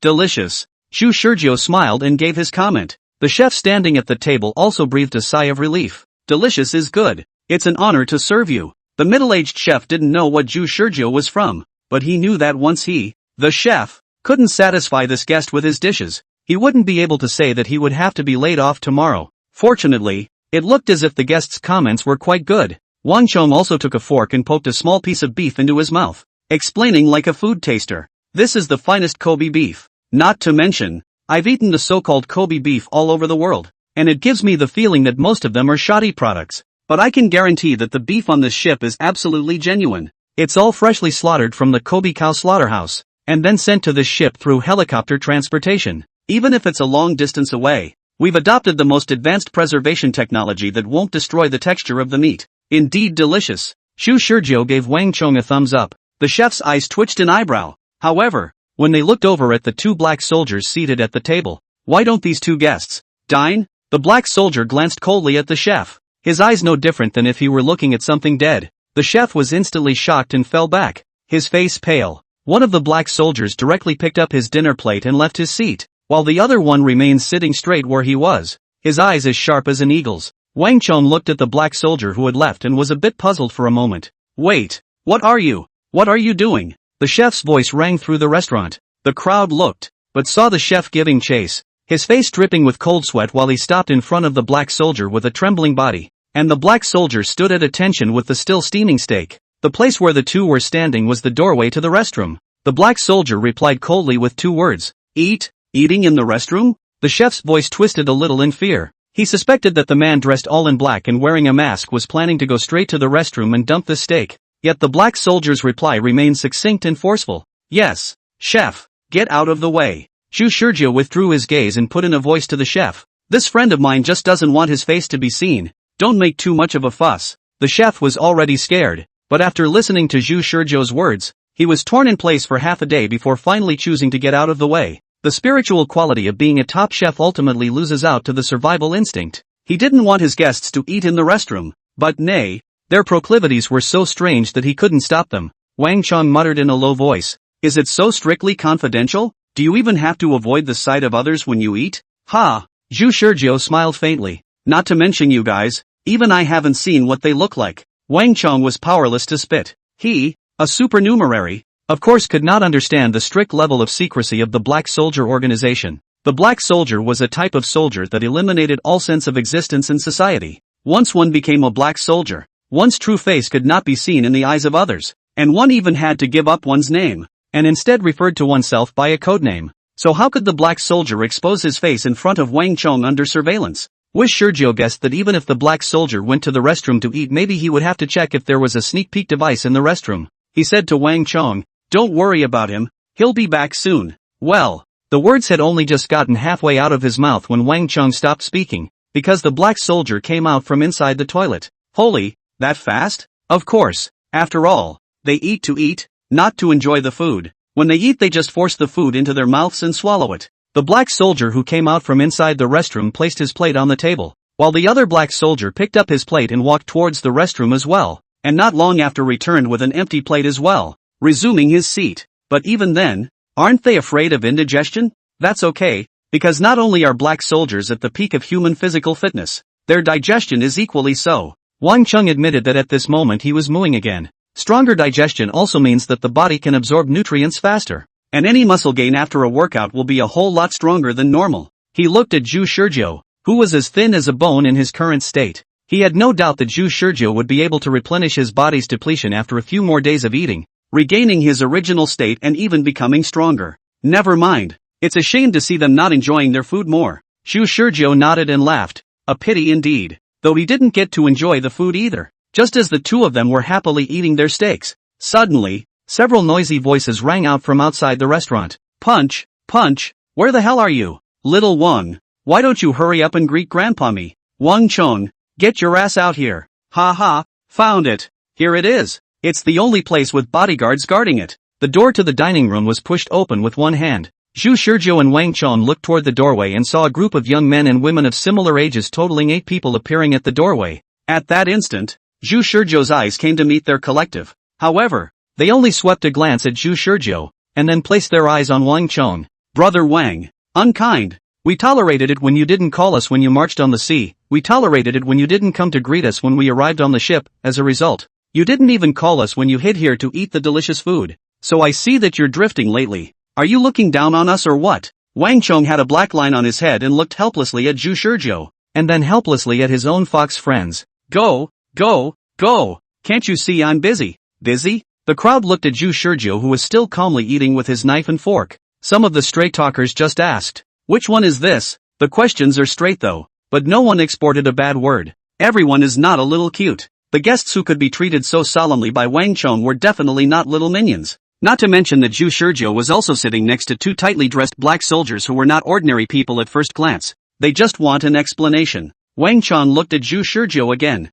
Delicious. Zhu Shizhou smiled and gave his comment. The chef standing at the table also breathed a sigh of relief. Delicious is good. It's an honor to serve you. The middle-aged chef didn't know what Zhu Shizhou was from, but he knew that once he, the chef, couldn't satisfy this guest with his dishes, he wouldn't be able to say that he would have to be laid off tomorrow. Fortunately, it looked as if the guest's comments were quite good. Wang Chong also took a fork and poked a small piece of beef into his mouth, explaining like a food taster. This is the finest Kobe beef. Not to mention, I've eaten the so-called Kobe beef all over the world, and it gives me the feeling that most of them are shoddy products. But I can guarantee that the beef on this ship is absolutely genuine. It's all freshly slaughtered from the Kobe cow slaughterhouse, and then sent to this ship through helicopter transportation. Even if it's a long distance away, we've adopted the most advanced preservation technology that won't destroy the texture of the meat. Indeed delicious. Zhu Shizhou gave Wang Chong a thumbs up. The chef's eyes twitched an eyebrow. However, when they looked over at the two black soldiers seated at the table, why don't these two guests dine? The black soldier glanced coldly at the chef, his eyes no different than if he were looking at something dead. The chef was instantly shocked and fell back, his face pale. One of the black soldiers directly picked up his dinner plate and left his seat, while the other one remained sitting straight where he was, his eyes as sharp as an eagle's. Wang Chong looked at the black soldier who had left and was a bit puzzled for a moment. Wait, what are you? What are you doing? The chef's voice rang through the restaurant. The crowd looked, but saw the chef giving chase, his face dripping with cold sweat while he stopped in front of the black soldier with a trembling body, and the black soldier stood at attention with the still steaming steak. The place where the two were standing was the doorway to the restroom. The black soldier replied coldly with two words. Eating in the restroom? The chef's voice twisted a little in fear. He suspected that the man dressed all in black and wearing a mask was planning to go straight to the restroom and dump the steak. Yet the black soldier's reply remained succinct and forceful. Yes, chef, get out of the way. Zhu Shizhou withdrew his gaze and put in a voice to the chef. This friend of mine just doesn't want his face to be seen. Don't make too much of a fuss. The chef was already scared, but after listening to Zhu Shizhou's words, he was torn in place for half a day before finally choosing to get out of the way. The spiritual quality of being a top chef ultimately loses out to the survival instinct. He didn't want his guests to eat in the restroom, but nay, their proclivities were so strange that he couldn't stop them. Wang Chong muttered in a low voice. Is it so strictly confidential? Do you even have to avoid the sight of others when you eat? Ha! Zhu Shizhou smiled faintly. Not to mention you guys, even I haven't seen what they look like. Wang Chong was powerless to spit. He, a supernumerary, of course could not understand the strict level of secrecy of the Black Soldier organization. The Black Soldier was a type of soldier that eliminated all sense of existence in society. Once one became a Black Soldier, one's true face could not be seen in the eyes of others, and one even had to give up one's name, and instead referred to oneself by a codename. So how could the Black Soldier expose his face in front of Wang Chong under surveillance? Zhu Shizhou guessed that even if the Black Soldier went to the restroom to eat, maybe he would have to check if there was a sneak peek device in the restroom. He said to Wang Chong, "Don't worry about him, He'll be back soon. Well, the words had only just gotten halfway out of his mouth when Wang Chung stopped speaking, because the black soldier came out from inside the toilet. Holy, that fast? Of course, after all, they eat to eat, not to enjoy the food. When they eat they just force the food into their mouths and swallow it. The black soldier who came out from inside the restroom placed his plate on the table, while the other black soldier picked up his plate and walked towards the restroom as well, and not long after returned with an empty plate as well, resuming his seat. But even then, aren't they afraid of indigestion? That's okay, because not only are black soldiers at the peak of human physical fitness, their digestion is equally so. Wang Chung admitted that at this moment he was mooing again. Stronger digestion also means that the body can absorb nutrients faster, and any muscle gain after a workout will be a whole lot stronger than normal. He looked at Zhu Shizhou, who was as thin as a bone in his current state. He had no doubt that Zhu Shizhou would be able to replenish his body's depletion after a few more days of eating, regaining his original state and even becoming stronger. Never mind, it's a shame to see them not enjoying their food more. Zhu Shizhou nodded and laughed. A pity indeed, though he didn't get to enjoy the food either. Just as the two of them were happily eating their steaks, suddenly, several noisy voices rang out from outside the restaurant. Punch, Punch, where the hell are you? Little Wang, why don't you hurry up and greet Grandpa me? Wang Chung, get your ass out here. Ha ha, found it. Here it is. It's the only place with bodyguards guarding it. The door to the dining room was pushed open with one hand. Zhu Shizhou and Wang Chung looked toward the doorway and saw a group of young men and women of similar ages totaling 8 people appearing at the doorway. At that instant, Zhu Shizhou's eyes came to meet their collective. However, they only swept a glance at Zhu Shizhou, and then placed their eyes on Wang Chung. Brother Wang, unkind. We tolerated it when you didn't call us when you marched on the sea. We tolerated it when you didn't come to greet us when we arrived on the ship. As a result, you didn't even call us when you hid here to eat the delicious food. So I see that you're drifting lately. Are you looking down on us or what? Wang Chung had a black line on his head and looked helplessly at Zhu Shizhou, and then helplessly at his own fox friends. Go, go, go. Can't you see I'm busy? Busy? The crowd looked at Zhu Shizhou, who was still calmly eating with his knife and fork. Some of the stray talkers just asked, which one is this? The questions are straight though, but no one exported a bad word. Everyone is not a little cute. The guests who could be treated so solemnly by Wang Chung were definitely not little minions. Not to mention that Zhu Shizhou was also sitting next to 2 tightly dressed black soldiers who were not ordinary people at first glance. They just want an explanation. Wang Chung looked at Zhu Shizhou again.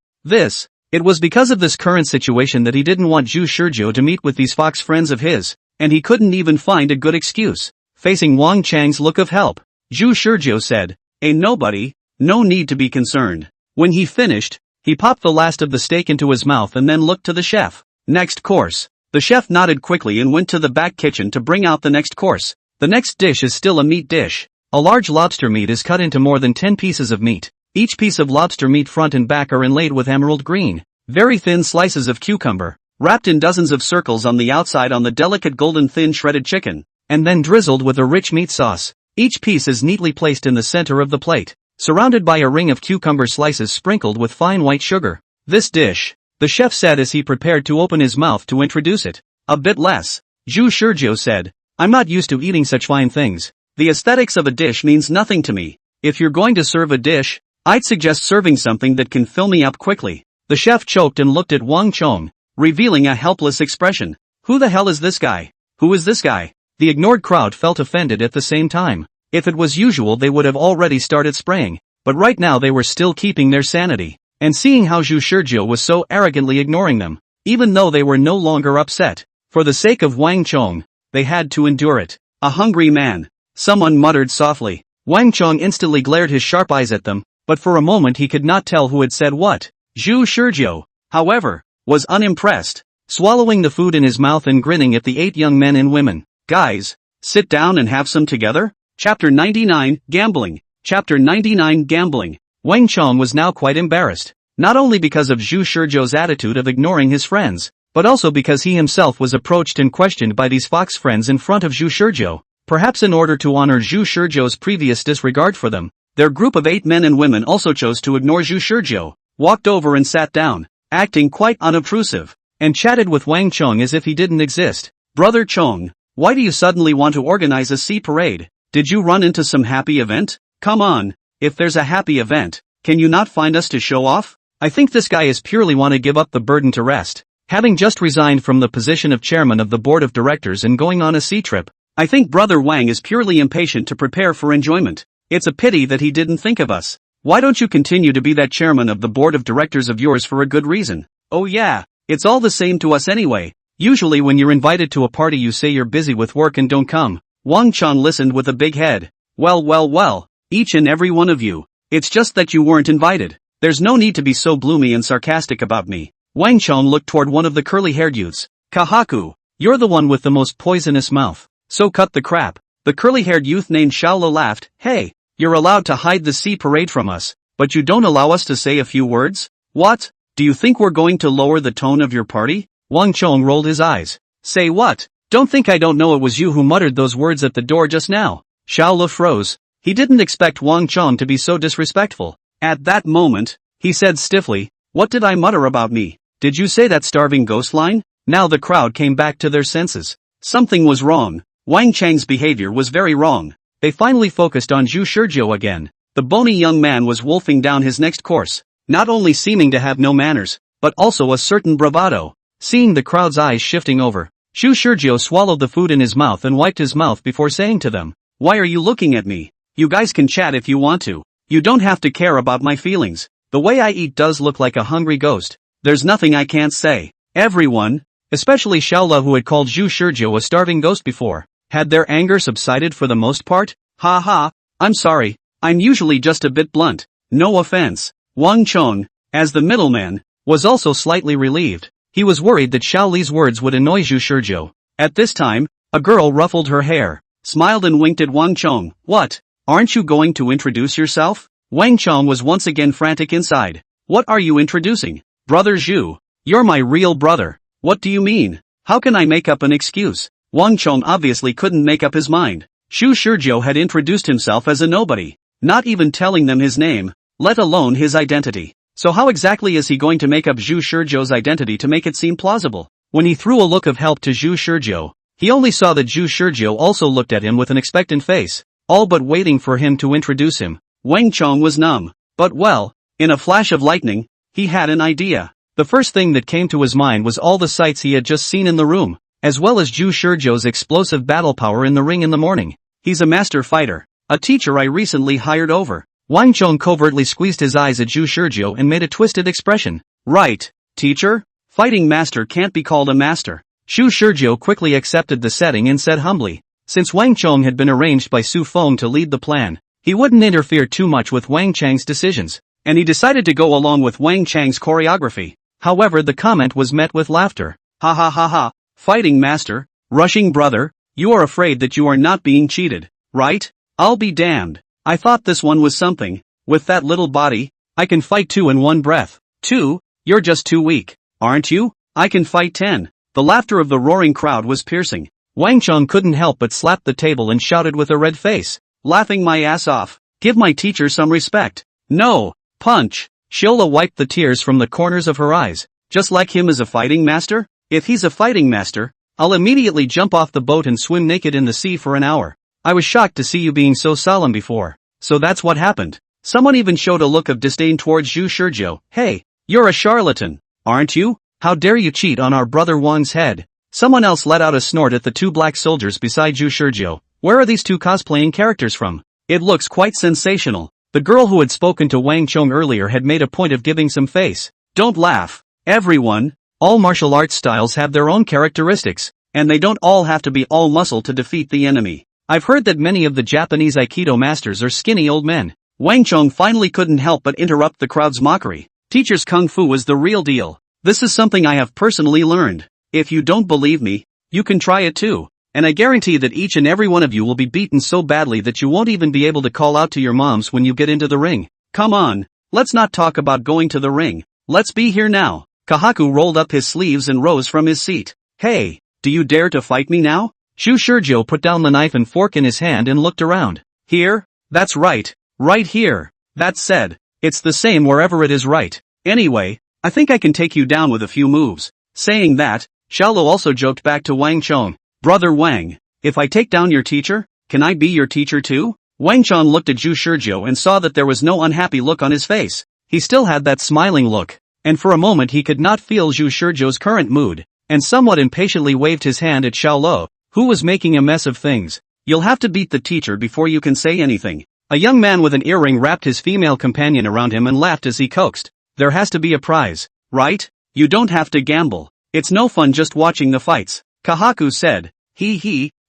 It was because of this current situation that he didn't want Zhu Shizhou to meet with these fox friends of his, and he couldn't even find a good excuse. Facing Wang Chang's look of help, Zhu Shizhou said, ain't nobody, no need to be concerned. When he finished, he popped the last of the steak into his mouth and then looked to the chef. Next course. The chef nodded quickly and went to the back kitchen to bring out the next course. The next dish is still a meat dish. A large lobster meat is cut into more than 10 pieces of meat. Each piece of lobster meat front and back are inlaid with emerald green, very thin slices of cucumber, wrapped in dozens of circles on the outside on the delicate golden thin shredded chicken, and then drizzled with a rich meat sauce. Each piece is neatly placed in the center of the plate, surrounded by a ring of cucumber slices sprinkled with fine white sugar. This dish, the chef said as he prepared to open his mouth to introduce it. A bit less. Zhu Shizhou said, I'm not used to eating such fine things. The aesthetics of a dish means nothing to me. If you're going to serve a dish, I'd suggest serving something that can fill me up quickly. The chef choked and looked at Wang Chung, revealing a helpless expression. Who the hell is this guy? Who is this guy? The ignored crowd felt offended at the same time. If it was usual they would have already started spraying, but right now they were still keeping their sanity. And seeing how Zhu Shizhou was so arrogantly ignoring them, even though they were no longer upset, for the sake of Wang Chung, they had to endure it. A hungry man. Someone muttered softly. Wang Chung instantly glared his sharp eyes at them, but for a moment he could not tell who had said what. Zhu Shizhou, however, was unimpressed, swallowing the food in his mouth and grinning at the 8 young men and women. Guys, sit down and have some together? Chapter 99, Gambling. Chapter 99, Gambling. Wang Chung was now quite embarrassed, not only because of Zhu Shizhou's attitude of ignoring his friends, but also because he himself was approached and questioned by these fox friends in front of Zhu Shizhou. Perhaps in order to honor Zhu Shizhou's previous disregard for them, their group of 8 men and women also chose to ignore Zhu Shizhou, walked over and sat down, acting quite unobtrusive, and chatted with Wang Chung as if he didn't exist. Brother Chung, why do you suddenly want to organize a sea parade? Did you run into some happy event? Come on, if there's a happy event, can you not find us to show off? I think this guy is purely want to give up the burden to rest. Having just resigned from the position of chairman of the board of directors and going on a sea trip, I think Brother Wang is purely impatient to prepare for enjoyment. It's a pity that he didn't think of us. Why don't you continue to be that chairman of the board of directors of yours for a good reason? Oh yeah, it's all the same to us anyway. Usually when you're invited to a party you say you're busy with work and don't come. Wang Chang listened with a big head. Well, each and every one of you. It's just that you weren't invited. There's no need to be so gloomy and sarcastic about me. Wang Chang looked toward one of the curly-haired youths. Kahaku, you're the one with the most poisonous mouth. So cut the crap. The curly-haired youth named Xiaolo laughed. Hey, you're allowed to hide the sea parade from us, but you don't allow us to say a few words? What? Do you think we're going to lower the tone of your party? Wang Chong rolled his eyes. Say what? Don't think I don't know it was you who muttered those words at the door just now. Xiaolo froze. He didn't expect Wang Chong to be so disrespectful. At that moment, he said stiffly, what did I mutter about me? Did you say that starving ghost line? Now the crowd came back to their senses. Something was wrong. Wang Chang's behavior was very wrong. They finally focused on Zhu Shizhou again. The bony young man was wolfing down his next course, not only seeming to have no manners, but also a certain bravado. Seeing the crowd's eyes shifting over, Zhu Shizhou swallowed the food in his mouth and wiped his mouth before saying to them, why are you looking at me? You guys can chat if you want to. You don't have to care about my feelings. The way I eat does look like a hungry ghost. There's nothing I can't say. Everyone, especially Xiaolo who had called Zhu Shizhou a starving ghost before, had their anger subsided for the most part? Ha ha, I'm sorry, I'm usually just a bit blunt. No offense. Wang Chong, as the middleman, was also slightly relieved. He was worried that Xiao Li's words would annoy Zhu Shizhou. At this time, a girl ruffled her hair, smiled and winked at Wang Chong. What? Aren't you going to introduce yourself? Wang Chong was once again frantic inside. What are you introducing? Brother Zhu. You're my real brother. What do you mean? How can I make up an excuse? Wang Chong obviously couldn't make up his mind. Zhu Shizhou had introduced himself as a nobody, not even telling them his name, let alone his identity. So how exactly is he going to make up Zhu Shizhou's identity to make it seem plausible? When he threw a look of help to Zhu Shizhou, he only saw that Zhu Shizhou also looked at him with an expectant face, all but waiting for him to introduce him. Wang Chong was numb. But well, in a flash of lightning, he had an idea. The first thing that came to his mind was all the sights he had just seen in the room, as well as Zhu Shizhou's explosive battle power in the ring in the morning. He's a master fighter, a teacher I recently hired over. Wang Chong covertly squeezed his eyes at Zhu Shizhou and made a twisted expression. Right, teacher? Fighting master can't be called a master. Zhu Shizhou quickly accepted the setting and said humbly. Since Wang Chong had been arranged by Su Feng to lead the plan, he wouldn't interfere too much with Wang Chang's decisions, and he decided to go along with Wang Chang's choreography. However, the comment was met with laughter. Ha ha ha ha. Fighting master, rushing brother, you are afraid that you are not being cheated, right? I'll be damned. I thought this one was something. With that little body, I can fight 2 in one breath. 2? You're just too weak, aren't you? I can fight 10. The laughter of the roaring crowd was piercing. Wang Chong couldn't help but slap the table and shouted with a red face. Laughing my ass off. Give my teacher some respect. No. Punch. Shiola wiped the tears from the corners of her eyes. Just like him as a fighting master? If he's a fighting master, I'll immediately jump off the boat and swim naked in the sea for an hour. I was shocked to see you being so solemn before. So that's what happened. Someone even showed a look of disdain towards Zhu Shizhou. Hey, you're a charlatan, aren't you? How dare you cheat on our brother Wang's head? Someone else let out a snort at the 2 black soldiers beside Zhu Shizhou. Where are these 2 cosplaying characters from? It looks quite sensational. The girl who had spoken to Wang Chong earlier had made a point of giving some face. Don't laugh. Everyone. All martial arts styles have their own characteristics, and they don't all have to be all muscle to defeat the enemy. I've heard that many of the Japanese Aikido masters are skinny old men. Wang Chong finally couldn't help but interrupt the crowd's mockery. Teacher's kung fu is the real deal. This is something I have personally learned. If you don't believe me, you can try it too. And I guarantee that each and every one of you will be beaten so badly that you won't even be able to call out to your moms when you get into the ring. Come on, let's not talk about going to the ring. Let's be here now. Kahaku rolled up his sleeves and rose from his seat. Hey, do you dare to fight me now? Zhu Shizhou put down the knife and fork in his hand and looked around. Here? That's right. Right here. That said, it's the same wherever it is right. Anyway, I think I can take you down with a few moves. Saying that, Xiaolo also joked back to Wang Chong. Brother Wang, if I take down your teacher, can I be your teacher too? Wang Chong looked at Zhu Shizhou and saw that there was no unhappy look on his face. He still had that smiling look, and for a moment he could not feel Zhu Shizhou's current mood, and somewhat impatiently waved his hand at Xiaolo. Who was making a mess of things? You'll have to beat the teacher before you can say anything. A young man with an earring wrapped his female companion around him and laughed as he coaxed. There has to be a prize, right? You don't have to gamble. It's no fun just watching the fights. Kahaku said.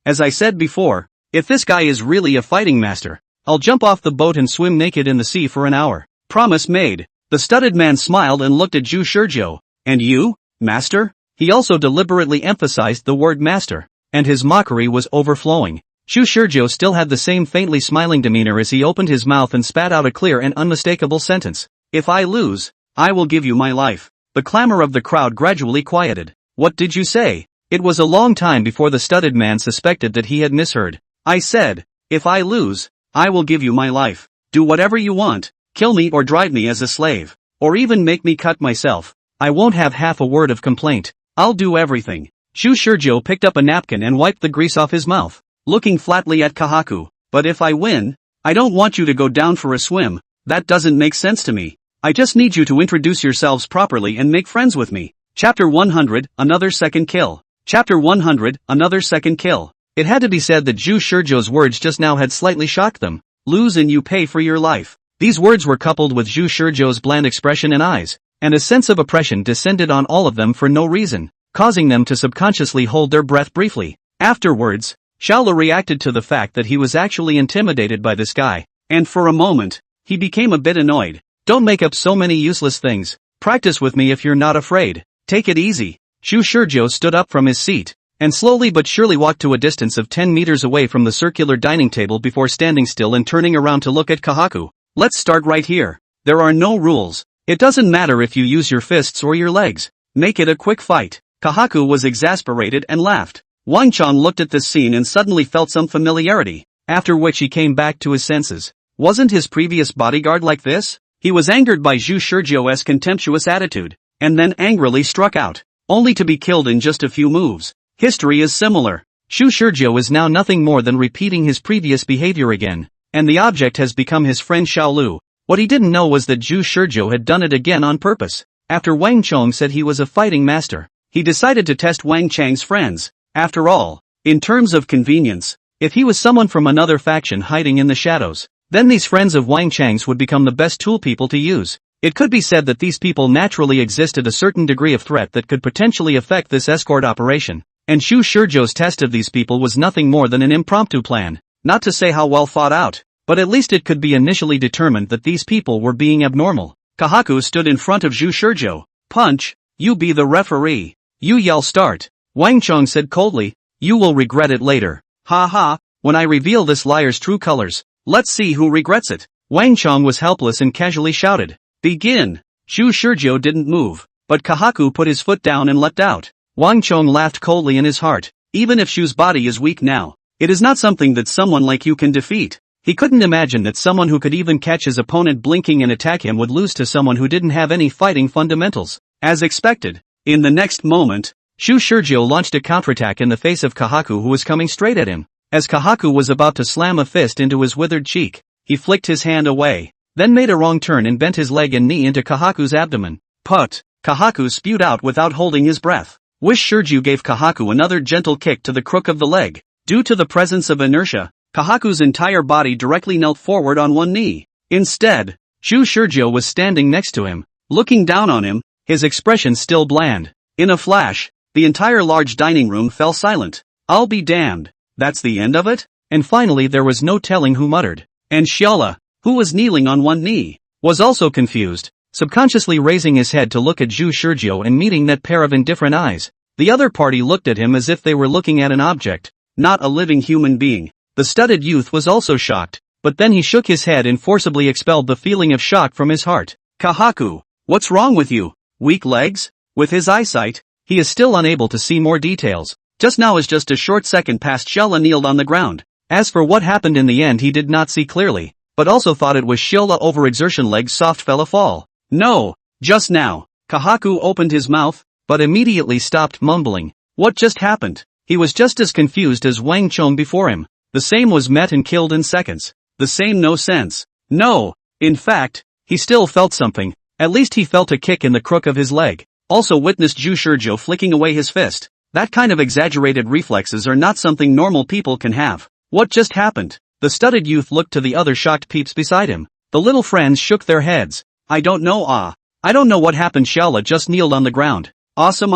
As I said before, if this guy is really a fighting master, I'll jump off the boat and swim naked in the sea for an hour. Promise made. The studded man smiled and looked at Zhu Shizhou. And you, master? He also deliberately emphasized the word master, and his mockery was overflowing. Zhu Shizhou still had the same faintly smiling demeanor as he opened his mouth and spat out a clear and unmistakable sentence. If I lose, I will give you my life. The clamor of the crowd gradually quieted. What did you say? It was a long time before the studded man suspected that he had misheard. I said, if I lose, I will give you my life. Do whatever you want, kill me or drive me as a slave, or even make me cut myself. I won't have half a word of complaint. I'll do everything. Zhu Shizhou picked up a napkin and wiped the grease off his mouth, looking flatly at Kahaku. But if I win, I don't want you to go down for a swim. That doesn't make sense to me. I just need you to introduce yourselves properly and make friends with me. Chapter 100, Another Second Kill. Chapter 100, Another Second Kill. It had to be said that Zhu Shizhou's words just now had slightly shocked them. Lose and you pay for your life. These words were coupled with Zhu Shizhou's bland expression and eyes, and a sense of oppression descended on all of them for no reason, causing them to subconsciously hold their breath briefly. Afterwards, Xiaola reacted to the fact that he was actually intimidated by this guy, and for a moment, he became a bit annoyed. Don't make up so many useless things. Practice with me if you're not afraid. Take it easy. Zhu Shizhou stood up from his seat, and slowly but surely walked to a distance of 10 meters away from the circular dining table before standing still and turning around to look at Kahaku. Let's start right here. There are no rules. It doesn't matter if you use your fists or your legs. Make it a quick fight. Kahaku was exasperated and laughed. Wang Chong looked at this scene and suddenly felt some familiarity, after which he came back to his senses. Wasn't his previous bodyguard like this? He was angered by Zhu Shizhou's contemptuous attitude, and then angrily struck out, only to be killed in just a few moves. History is similar. Zhu Shizhou is now nothing more than repeating his previous behavior again, and the object has become his friend Xiaolu. What he didn't know was that Zhu Shizhou had done it again on purpose. After Wang Chong said he was a fighting master, he decided to test Wang Chang's friends. After all, in terms of convenience, if he was someone from another faction hiding in the shadows, then these friends of Wang Chang's would become the best tool people to use. It could be said that these people naturally existed a certain degree of threat that could potentially affect this escort operation, and Zhu Shizhou's test of these people was nothing more than an impromptu plan, not to say how well thought out, but at least it could be initially determined that these people were being abnormal. Kahaku stood in front of Zhu Shizhou. Punch, you be the referee. You yell start. Wang Chong said coldly, you will regret it later. Ha ha, when I reveal this liar's true colors, let's see who regrets it. Wang Chong was helpless and casually shouted, begin. Zhu Shizhou didn't move, but Kahaku put his foot down and leapt out. Wang Chong laughed coldly in his heart. Even if Shu's body is weak now, it is not something that someone like you can defeat. He couldn't imagine that someone who could even catch his opponent blinking and attack him would lose to someone who didn't have any fighting fundamentals. As expected, in the next moment, Zhu Shizhou launched a counterattack in the face of Kahaku who was coming straight at him. As Kahaku was about to slam a fist into his withered cheek, he flicked his hand away, then made a wrong turn and bent his leg and knee into Kahaku's abdomen. Put! Kahaku spewed out without holding his breath. Wish Shizhou gave Kahaku another gentle kick to the crook of the leg. Due to the presence of inertia, Kahaku's entire body directly knelt forward on one knee. Instead, Zhu Shizhou was standing next to him, looking down on him, his expression still bland. In a flash, the entire large dining room fell silent. I'll be damned. That's the end of it? And finally there was no telling who muttered. And Xiaola, who was kneeling on one knee, was also confused, subconsciously raising his head to look at Zhu Shizhou and meeting that pair of indifferent eyes. The other party looked at him as if they were looking at an object, not a living human being. The studded youth was also shocked, but then he shook his head and forcibly expelled the feeling of shock from his heart. Kahaku, what's wrong with you? Weak legs? With his eyesight, he is still unable to see more details. Just now is just a short second past Xiaola kneeled on the ground. As for what happened in the end he did not see clearly, but also thought it was Xiaola overexertion legs soft fell a fall. No, just now. Kahaku opened his mouth, but immediately stopped mumbling. What just happened? He was just as confused as Wang Chong before him. The same was met and killed in seconds. The same no sense. No, in fact, he still felt something. At least he felt a kick in the crook of his leg. Also witnessed Zhu Shizhou flicking away his fist. That kind of exaggerated reflexes are not something normal people can have. What just happened? The studded youth looked to the other shocked peeps beside him. The little friends shook their heads. I don't know I don't know what happened. Xiaola just kneeled on the ground. Awesome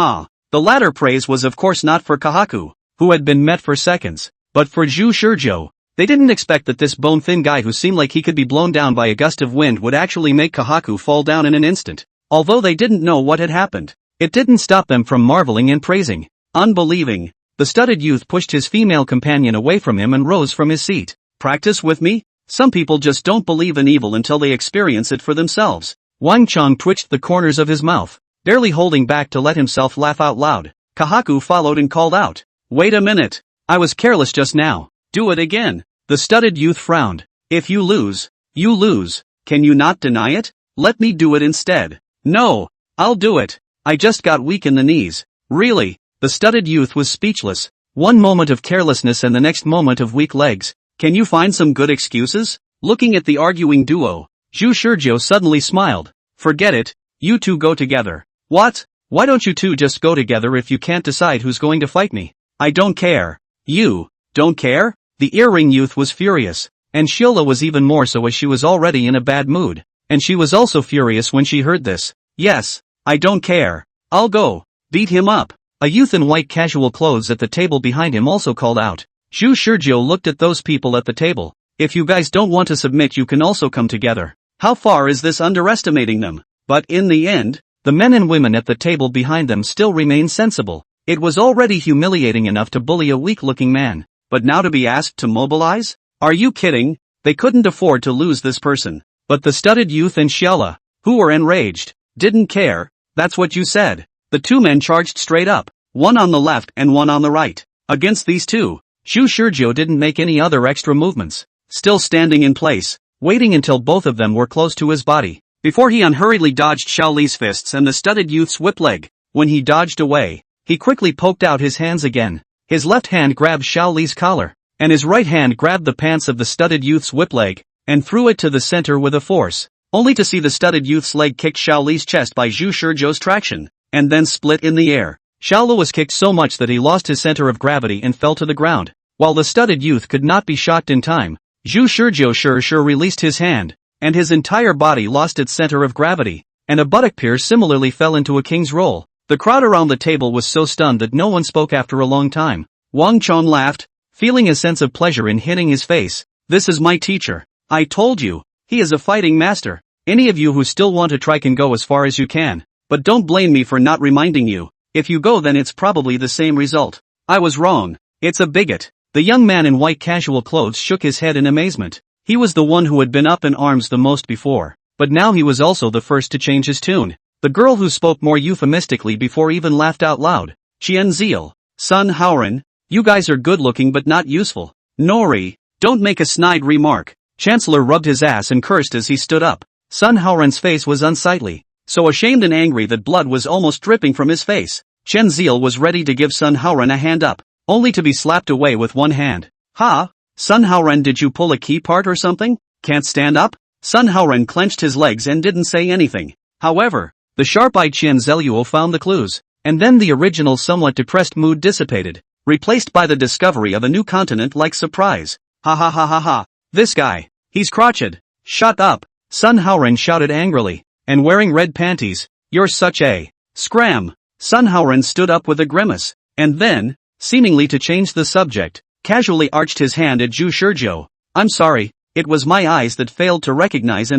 The latter praise was of course not for Kahaku, who had been met for seconds, but for Zhu Shizhou. They didn't expect that this bone-thin guy who seemed like he could be blown down by a gust of wind would actually make Kahaku fall down in an instant. Although they didn't know what had happened, it didn't stop them from marveling and praising. Unbelieving. The studded youth pushed his female companion away from him and rose from his seat. Practice with me? Some people just don't believe in evil until they experience it for themselves. Wang Chong twitched the corners of his mouth, barely holding back to let himself laugh out loud. Kahaku followed and called out. Wait a minute. I was careless just now. Do it again. The studded youth frowned. If you lose, you lose. Can you not deny it? Let me do it instead. No. I'll do it. I just got weak in the knees. Really? The studded youth was speechless. One moment of carelessness and the next moment of weak legs. Can you find some good excuses? Looking at the arguing duo, Zhu Shizhou suddenly smiled. Forget it. You two go together. What? Why don't you two just go together if you can't decide who's going to fight me? I don't care. You don't care? The earring youth was furious, and Shiola was even more so as she was already in a bad mood, and she was also furious when she heard this. Yes, I don't care. I'll go. Beat him up. A youth in white casual clothes at the table behind him also called out. Zhu Shizhou looked at those people at the table. If you guys don't want to submit, you can also come together. How far is this underestimating them? But in the end, the men and women at the table behind them still remained sensible. It was already humiliating enough to bully a weak-looking man. But now to be asked to mobilize? Are you kidding? They couldn't afford to lose this person. But the studded youth and Xiaola, who were enraged, didn't care. That's what you said. The two men charged straight up, one on the left and one on the right. Against these two, Zhu Shizhou didn't make any other extra movements, still standing in place, waiting until both of them were close to his body, before he unhurriedly dodged Xiaoli's fists and the studded youth's whip leg. When he dodged away, he quickly poked out his hands again. His left hand grabbed Xiaoli's collar, and his right hand grabbed the pants of the studded youth's whip leg, and threw it to the center with a force, only to see the studded youth's leg kick Xiaoli's chest by Zhu Shizhou's traction, and then split in the air. Xiaola was kicked so much that he lost his center of gravity and fell to the ground. While the studded youth could not be shocked in time, Zhu Shizhou sure released his hand, and his entire body lost its center of gravity, and a buttock pierce similarly fell into a king's roll. The crowd around the table was so stunned that no one spoke after a long time. Wang Chong laughed, feeling a sense of pleasure in hitting his face. This is my teacher. I told you, he is a fighting master. Any of you who still want to try can go as far as you can, but don't blame me for not reminding you. If you go, then it's probably the same result. I was wrong. It's a bigot. The young man in white casual clothes shook his head in amazement. He was the one who had been up in arms the most before, but now he was also the first to change his tune. The girl who spoke more euphemistically before even laughed out loud. Qian Ziel, Sun Haoran, you guys are good looking but not useful. Nori, don't make a snide remark. Chancellor rubbed his ass and cursed as he stood up. Sun Haoran's face was unsightly, so ashamed and angry that blood was almost dripping from his face. Qian Ziel was ready to give Sun Haoran a hand up, only to be slapped away with one hand. Ha! Sun Haoran, did you pull a key part or something? Can't stand up? Sun Haoran clenched his legs and didn't say anything. However, the sharp-eyed Qian Zeluo found the clues, and then the original somewhat depressed mood dissipated, replaced by the discovery of a new continent-like surprise. Ha ha ha ha ha, this guy, he's crotched. Shut up, Sun Haoran shouted angrily, and wearing red panties, you're such a scram. Sun Haoran stood up with a grimace, and then, seemingly to change the subject, casually arched his hand at Zhu Shizhou. I'm sorry, it was my eyes that failed to recognize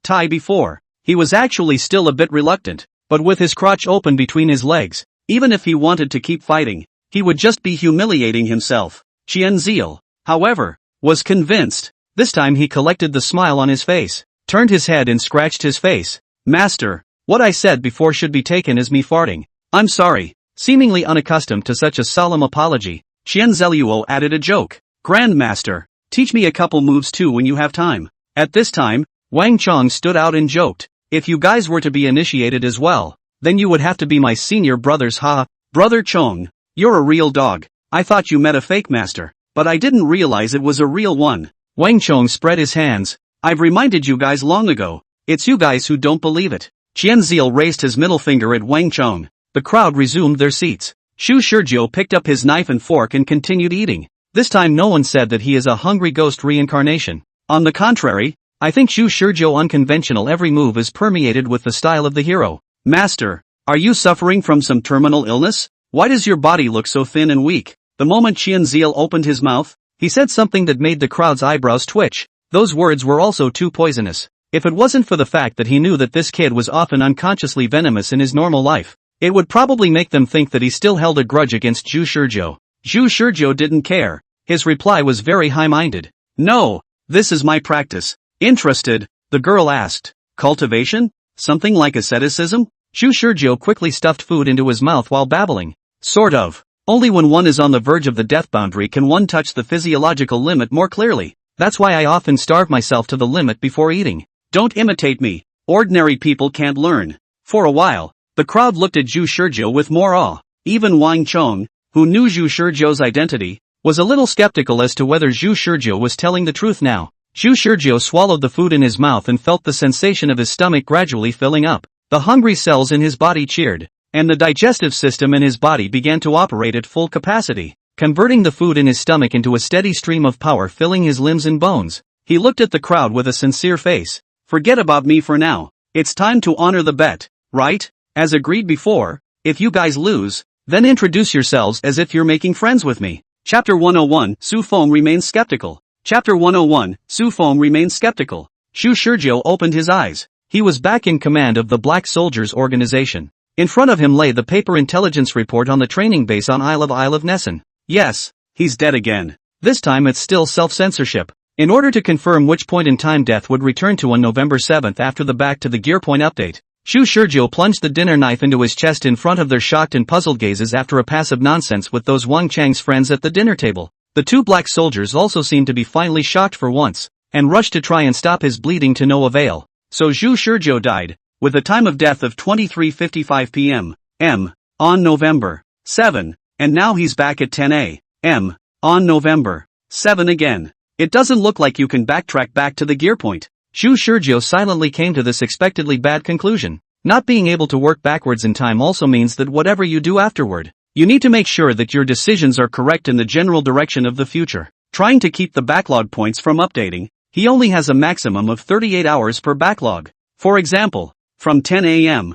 Tai before. He was actually still a bit reluctant, but with his crotch open between his legs, even if he wanted to keep fighting, he would just be humiliating himself. Qian Ziel, however, was convinced. This time he collected the smile on his face, turned his head and scratched his face. Master, what I said before should be taken as me farting. I'm sorry. Seemingly unaccustomed to such a solemn apology, Qian Zeluo added a joke. Grandmaster, teach me a couple moves too when you have time. At this time, Wang Chong stood out and joked. If you guys were to be initiated as well, then you would have to be my senior brothers. Ha! Brother Chong, you're a real dog. I thought you met a fake master, but I didn't realize it was a real one. Wang Chong spread his hands. I've reminded you guys long ago. It's you guys who don't believe it. Qian Ziel raised his middle finger at Wang Chong. The crowd resumed their seats. Xu Shizhou picked up his knife and fork and continued eating. This time no one said that he is a hungry ghost reincarnation. On the contrary, I think Xu Shizhou unconventional every move is permeated with the style of the hero. Master, are you suffering from some terminal illness? Why does your body look so thin and weak? The moment Qianziel opened his mouth, he said something that made the crowd's eyebrows twitch. Those words were also too poisonous. If it wasn't for the fact that he knew that this kid was often unconsciously venomous in his normal life, it would probably make them think that he still held a grudge against Xu Shizhou. Xu Shizhou didn't care. His reply was very high-minded. No, this is my practice. Interested? The girl asked. Cultivation? Something like asceticism? Xu Shizhou quickly stuffed food into his mouth while babbling. Sort of. Only when one is on the verge of the death boundary can one touch the physiological limit more clearly. That's why I often starve myself to the limit before eating. Don't imitate me. Ordinary people can't learn. For a while, the crowd looked at Xu Shizhou with more awe. Even Wang Chong, who knew Xu Shizhou's identity, was a little skeptical as to whether Xu Shizhou was telling the truth now. Xu Shizhou swallowed the food in his mouth and felt the sensation of his stomach gradually filling up. The hungry cells in his body cheered, and the digestive system in his body began to operate at full capacity, converting the food in his stomach into a steady stream of power filling his limbs and bones. He looked at the crowd with a sincere face. Forget about me for now. It's time to honor the bet, right? As agreed before, if you guys lose, then introduce yourselves as if you're making friends with me. Chapter 101, Su Feng remains skeptical. Chapter 101, Su Feng remains skeptical. Xu Shizhou opened his eyes. He was back in command of the Black Soldiers organization. In front of him lay the paper intelligence report on the training base on Isle of Nessun. Yes, he's dead again. This time it's still self-censorship. In order to confirm which point in time death would return to on November 7th after the Back to the Gear Point update, Xu Shizhou plunged the dinner knife into his chest in front of their shocked and puzzled gazes after a pass of nonsense with those Wang Chang's friends at the dinner table. The two black soldiers also seemed to be finally shocked for once, and rushed to try and stop his bleeding to no avail. So Xu Shizhou died, with a time of death of 23:55 p.m. on November 7, and now he's back at 10 a.m. on November 7 again. It doesn't look like you can backtrack back to the gear point. Xu Shizhou silently came to this expectedly bad conclusion. Not being able to work backwards in time also means that whatever you do afterward, you need to make sure that your decisions are correct in the general direction of the future. Trying to keep the backlog points from updating, he only has a maximum of 38 hours per backlog. For example, from 10 a.m.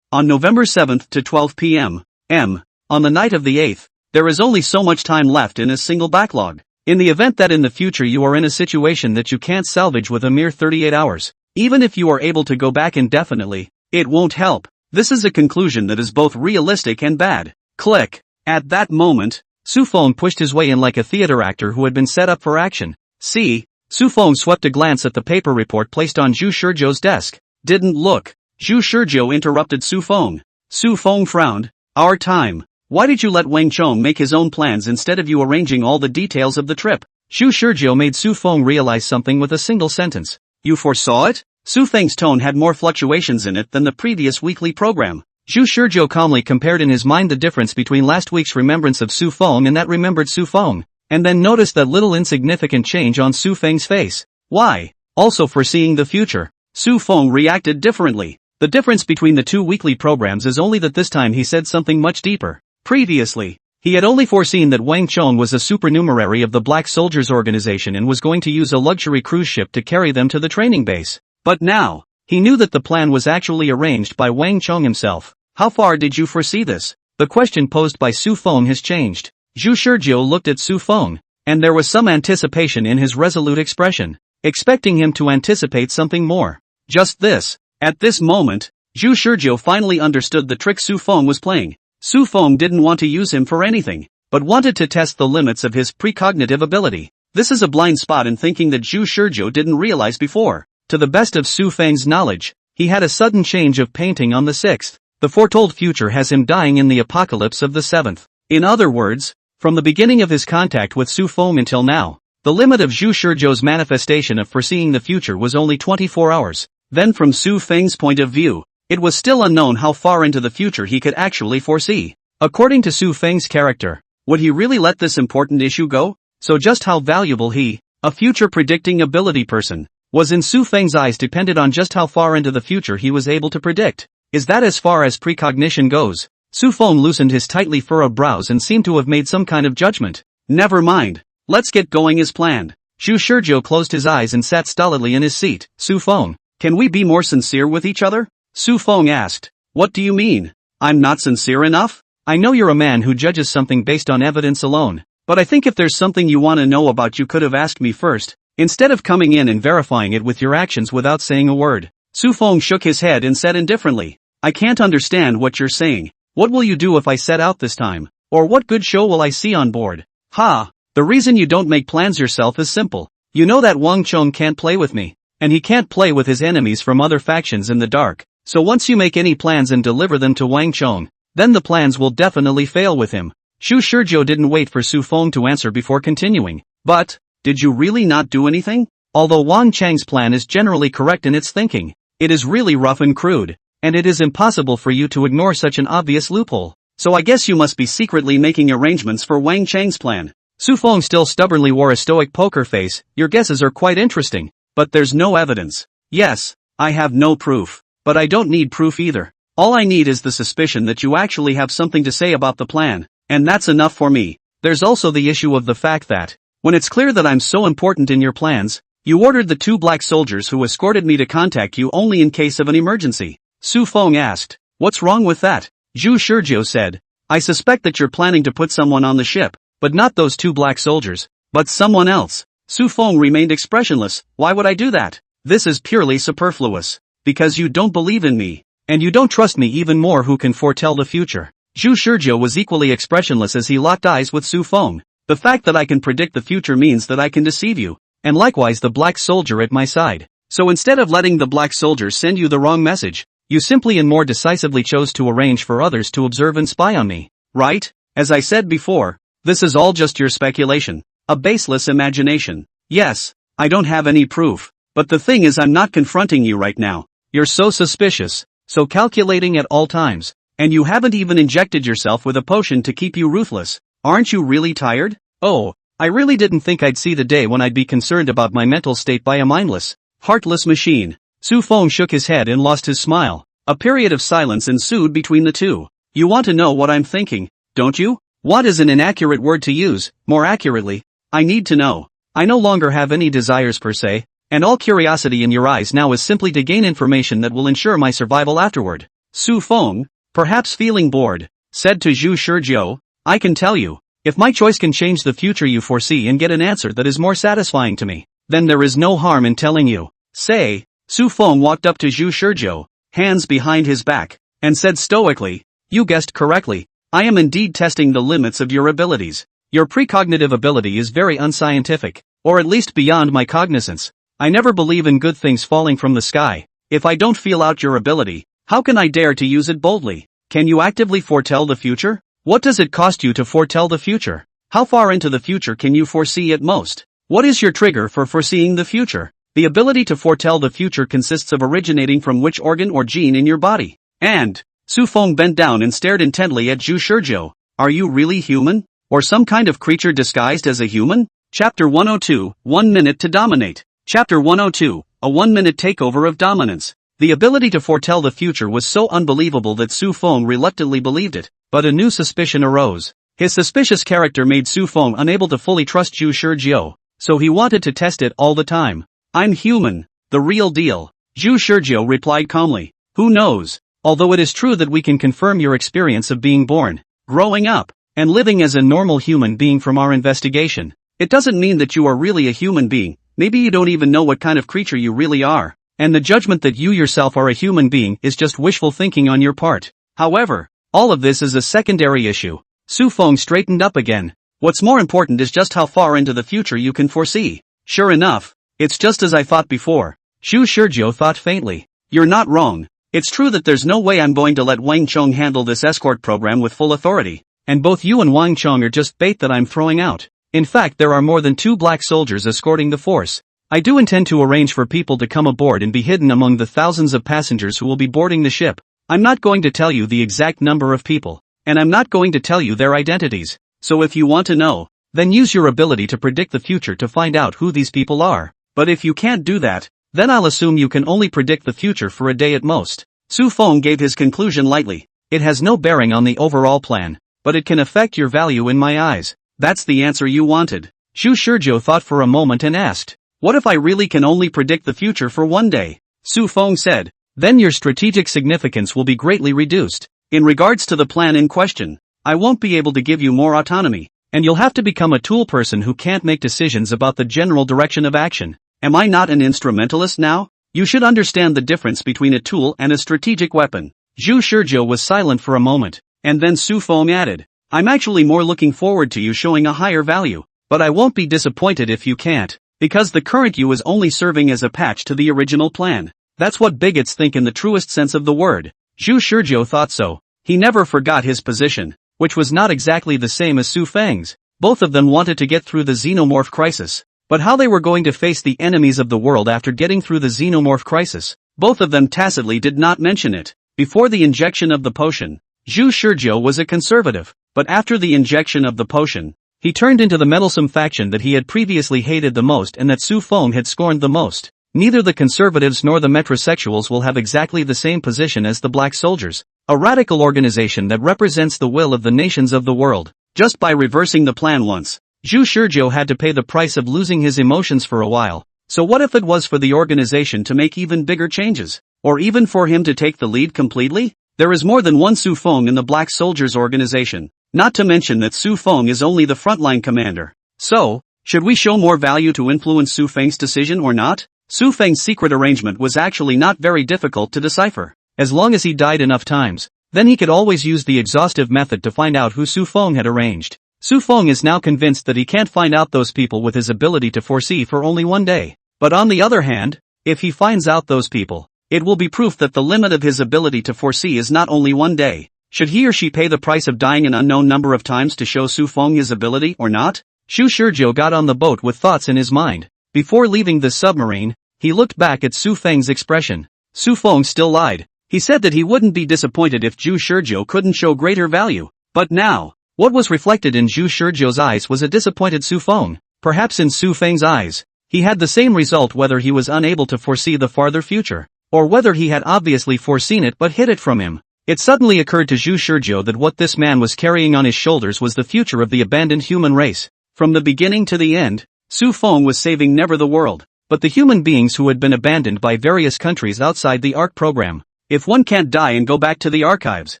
on November 7th to 12 p.m. on the night of the 8th, there is only so much time left in a single backlog. In the event that in the future you are in a situation that you can't salvage with a mere 38 hours, even if you are able to go back indefinitely, it won't help. This is a conclusion that is both realistic and bad. Click. At that moment, Su Feng pushed his way in like a theater actor who had been set up for action. See? Su Feng swept a glance at the paper report placed on Xu Shizhou's desk. Didn't look. Xu Shizhou interrupted Su Feng. Su Feng frowned. Our time. Why did you let Wang Chong make his own plans instead of you arranging all the details of the trip? Xu Shizhou made Su Feng realize something with a single sentence. You foresaw it? Su Feng's tone had more fluctuations in it than the previous weekly program. Xu Shizhou calmly compared in his mind the difference between last week's remembrance of Su Feng and that remembered Su Feng, and then noticed that little insignificant change on Su Feng's face. Why? Also foreseeing the future. Su Feng reacted differently. The difference between the two weekly programs is only that this time he said something much deeper. Previously, he had only foreseen that Wang Chong was a supernumerary of the Black Soldiers organization and was going to use a luxury cruise ship to carry them to the training base. But now, he knew that the plan was actually arranged by Wang Chong himself. How far did you foresee this? The question posed by Su Feng has changed. Xu Shizhou looked at Su Feng, and there was some anticipation in his resolute expression, expecting him to anticipate something more. Just this. At this moment, Xu Shizhou finally understood the trick Su Feng was playing. Su Feng didn't want to use him for anything, but wanted to test the limits of his precognitive ability. This is a blind spot in thinking that Xu Shizhou didn't realize before. To the best of Su Feng's knowledge, he had a sudden change of painting on the 6th. The foretold future has him dying in the apocalypse of the 7th. In other words, from the beginning of his contact with Su Feng until now, the limit of Xu Shizhou's manifestation of foreseeing the future was only 24 hours. Then from Su Feng's point of view, it was still unknown how far into the future he could actually foresee. According to Su Feng's character, would he really let this important issue go? So just how valuable he, a future predicting ability person, was in Su Feng's eyes depended on just how far into the future he was able to predict. Is that as far as precognition goes? Su Feng loosened his tightly furrowed brows and seemed to have made some kind of judgment. Never mind. Let's get going as planned. Zhu Shizhou closed his eyes and sat stolidly in his seat. Su Feng, can we be more sincere with each other? Su Feng asked. What do you mean? I'm not sincere enough? I know you're a man who judges something based on evidence alone, but I think if there's something you want to know about you could have asked me first, instead of coming in and verifying it with your actions without saying a word. Su Feng shook his head and said indifferently. I can't understand what you're saying. What will you do if I set out this time? Or what good show will I see on board? Ha! The reason you don't make plans yourself is simple. You know that Wang Chong can't play with me, and he can't play with his enemies from other factions in the dark, so once you make any plans and deliver them to Wang Chong, then the plans will definitely fail with him. Zhu Shizhou didn't wait for Su Feng to answer before continuing. But, did you really not do anything? Although Wang Chang's plan is generally correct in its thinking, it is really rough and crude, and it is impossible for you to ignore such an obvious loophole. So I guess you must be secretly making arrangements for Wang Chang's plan. Su Feng still stubbornly wore a stoic poker face. Your guesses are quite interesting, but there's no evidence. Yes, I have no proof, but I don't need proof either. All I need is the suspicion that you actually have something to say about the plan, and that's enough for me. There's also the issue of the fact that, when it's clear that I'm so important in your plans, you ordered the 2 black soldiers who escorted me to contact you only in case of an emergency. Su Feng asked. What's wrong with that? Zhu Shizhou said. I suspect that you're planning to put someone on the ship, but not those 2 black soldiers, but someone else. Su Feng remained expressionless. Why would I do that? This is purely superfluous. Because you don't believe in me, and you don't trust me even more who can foretell the future. Zhu Shizhou was equally expressionless as he locked eyes with Su Feng. The fact that I can predict the future means that I can deceive you, and likewise the black soldier at my side. So instead of letting the black soldier send you the wrong message, you simply and more decisively chose to arrange for others to observe and spy on me, right? As I said before, this is all just your speculation, a baseless imagination. Yes, I don't have any proof, but the thing is I'm not confronting you right now. You're so suspicious, so calculating at all times, and you haven't even injected yourself with a potion to keep you ruthless. Aren't you really tired? Oh, I really didn't think I'd see the day when I'd be concerned about my mental state by a mindless, heartless machine. Su Feng shook his head and lost his smile. A period of silence ensued between the two. You want to know what I'm thinking, don't you? Want is an inaccurate word to use. More accurately, I need to know. I no longer have any desires per se, and all curiosity in your eyes now is simply to gain information that will ensure my survival afterward. Su Feng, perhaps feeling bored, said to Zhu Shizhou, I can tell you, if my choice can change the future you foresee and get an answer that is more satisfying to me, then there is no harm in telling you. Say, Su Feng walked up to Zhu Shizhou, hands behind his back, and said stoically, you guessed correctly, I am indeed testing the limits of your abilities. Your precognitive ability is very unscientific, or at least beyond my cognizance. I never believe in good things falling from the sky. If I don't feel out your ability, how can I dare to use it boldly? Can you actively foretell the future? What does it cost you to foretell the future? How far into the future can you foresee at most? What is your trigger for foreseeing the future? The ability to foretell the future consists of originating from which organ or gene in your body. And, Su Feng bent down and stared intently at Zhu Shizhou. Are you really human? Or some kind of creature disguised as a human? Chapter 102, 1 Minute to Dominate. Chapter 102, a 1-minute takeover of dominance. The ability to foretell the future was so unbelievable that Su Feng reluctantly believed it, but a new suspicion arose. His suspicious character made Su Feng unable to fully trust Zhu Shizhou, so he wanted to test it all the time. I'm human, the real deal. Zhu Shizhou replied calmly. Who knows? Although it is true that we can confirm your experience of being born, growing up, and living as a normal human being from our investigation, it doesn't mean that you are really a human being. Maybe you don't even know what kind of creature you really are, and the judgment that you yourself are a human being is just wishful thinking on your part. However, all of this is a secondary issue. Su Feng straightened up again. What's more important is just how far into the future you can foresee. Sure enough, it's just as I thought before. Zhu Shizhou thought faintly. You're not wrong. It's true that there's no way I'm going to let Wang Chong handle this escort program with full authority, and both you and Wang Chong are just bait that I'm throwing out. In fact, there are more than 2 black soldiers escorting the force. I do intend to arrange for people to come aboard and be hidden among the thousands of passengers who will be boarding the ship. I'm not going to tell you the exact number of people, and I'm not going to tell you their identities. So if you want to know, then use your ability to predict the future to find out who these people are. But if you can't do that, then I'll assume you can only predict the future for a day at most. Su Feng gave his conclusion lightly. It has no bearing on the overall plan, but it can affect your value in my eyes. That's the answer you wanted. Zhu Shizhou thought for a moment and asked, what if I really can only predict the future for one day? Su Feng said, then your strategic significance will be greatly reduced. In regards to the plan in question, I won't be able to give you more autonomy, and you'll have to become a tool person who can't make decisions about the general direction of action. Am I not an instrumentalist now? You should understand the difference between a tool and a strategic weapon. Zhu Shizhou was silent for a moment, and then Su Feng added, I'm actually more looking forward to you showing a higher value, but I won't be disappointed if you can't, because the current you is only serving as a patch to the original plan. That's what bigots think in the truest sense of the word. Zhu Shizhou thought so. He never forgot his position, which was not exactly the same as Su Feng's. Both of them wanted to get through the xenomorph crisis, but how they were going to face the enemies of the world after getting through the xenomorph crisis, both of them tacitly did not mention it. Before the injection of the potion, Zhu Shizhou was a conservative, but after the injection of the potion, he turned into the meddlesome faction that he had previously hated the most and that Su Feng had scorned the most. Neither the conservatives nor the metrosexuals will have exactly the same position as the Black Soldiers, a radical organization that represents the will of the nations of the world. Just by reversing the plan once, Zhu Shizhou had to pay the price of losing his emotions for a while. So what if it was for the organization to make even bigger changes? Or even for him to take the lead completely? There is more than one Su Feng in the Black Soldiers organization, not to mention that Su Feng is only the frontline commander. So, should we show more value to influence Su Feng's decision or not? Su Feng's secret arrangement was actually not very difficult to decipher. As long as he died enough times, then he could always use the exhaustive method to find out who Su Feng had arranged. Su Feng is now convinced that he can't find out those people with his ability to foresee for only one day. But on the other hand, if he finds out those people, it will be proof that the limit of his ability to foresee is not only one day. Should he or she pay the price of dying an unknown number of times to show Su Feng his ability or not? Zhu Shizhou got on the boat with thoughts in his mind. Before leaving the submarine, he looked back at Su Feng's expression. Su Feng still lied. He said that he wouldn't be disappointed if Zhu Shizhou couldn't show greater value. But now, what was reflected in Zhu Shizhou's eyes was a disappointed Su Feng. Perhaps in Su Feng's eyes, he had the same result whether he was unable to foresee the farther future, or whether he had obviously foreseen it but hid it from him. It suddenly occurred to Zhu Shizhou that what this man was carrying on his shoulders was the future of the abandoned human race. From the beginning to the end, Su Feng was saving never the world, but the human beings who had been abandoned by various countries outside the ARC program. If one can't die and go back to the archives,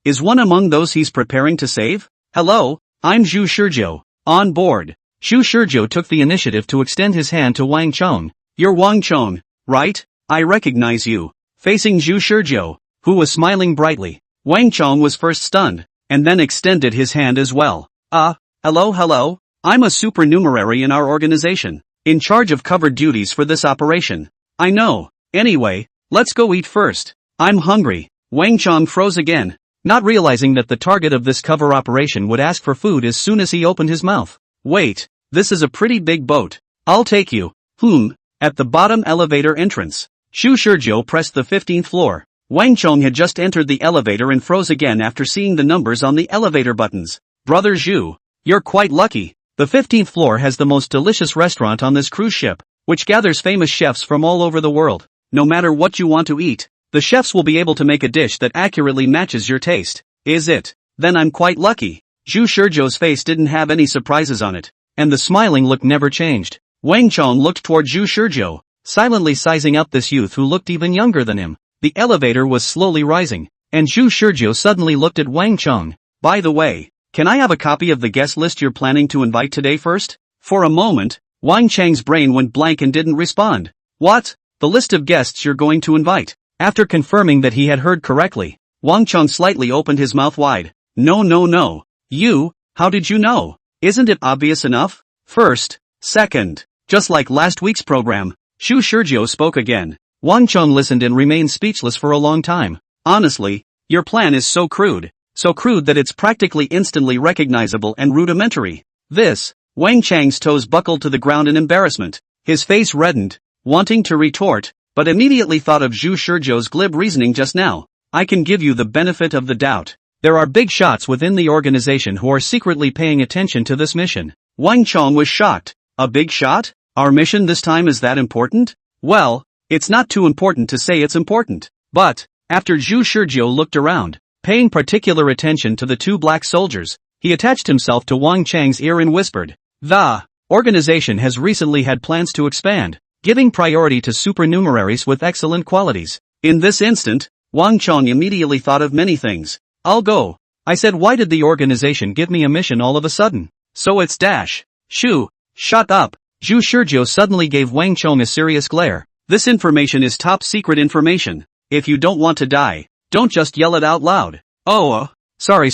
is one among those he's preparing to save? Hello, I'm Zhu Shizhou. On board. Zhu Shizhou took the initiative to extend his hand to Wang Chong. You're Wang Chong, right? I recognize you. Facing Zhu Shizhou, who was smiling brightly, Wang Chong was first stunned, and then extended his hand as well. Hello. I'm a supernumerary in our organization, in charge of cover duties for this operation. I know. Anyway, let's go eat first. I'm hungry. Wang Chong froze again, not realizing that the target of this cover operation would ask for food as soon as he opened his mouth. Wait, this is a pretty big boat. I'll take you. At the bottom elevator entrance, Zhu Shizhou pressed the 15th floor. Wang Chong had just entered the elevator and froze again after seeing the numbers on the elevator buttons. Brother Zhu, you're quite lucky. The 15th floor has the most delicious restaurant on this cruise ship, which gathers famous chefs from all over the world. No matter what you want to eat, the chefs will be able to make a dish that accurately matches your taste. Is it? Then I'm quite lucky. Zhu Shizhou's face didn't have any surprises on it, and the smiling look never changed. Wang Chong looked toward Zhu Shizhou, silently sizing up this youth who looked even younger than him. The elevator was slowly rising, and Zhu Shizhou suddenly looked at Wang Chong. By the way, can I have a copy of the guest list you're planning to invite today first? For a moment, Wang Chang's brain went blank and didn't respond. What? The list of guests you're going to invite? After confirming that he had heard correctly, Wang Chong slightly opened his mouth wide. No. You, how did you know? Isn't it obvious enough? First, second. Just like last week's program, Zhu Shizhou spoke again. Wang Chong listened and remained speechless for a long time. Honestly, your plan is so crude that it's practically instantly recognizable and rudimentary. Wang Chang's toes buckled to the ground in embarrassment. His face reddened, wanting to retort, but immediately thought of Zhu Shizhou's glib reasoning just now. I can give you the benefit of the doubt. There are big shots within the organization who are secretly paying attention to this mission. Wang Chong was shocked. A big shot? Our mission this time is that important? Well, it's not too important to say it's important. But, after Zhu Shizhou looked around, Paying particular attention to the two black soldiers, he attached himself to Wang Chang's ear and whispered, "The organization has recently had plans to expand, giving priority to supernumeraries with excellent qualities." In this instant, Wang Chang immediately thought of many things. "I'll go." I said, "Why did the organization give me a mission all of a sudden?" "So it's dash." "Shoo, shut up." Zhu Shizhou suddenly gave Wang Chang a serious glare. "This information is top secret information. If you don't want to die, don't just yell it out loud." "Oh, sorry.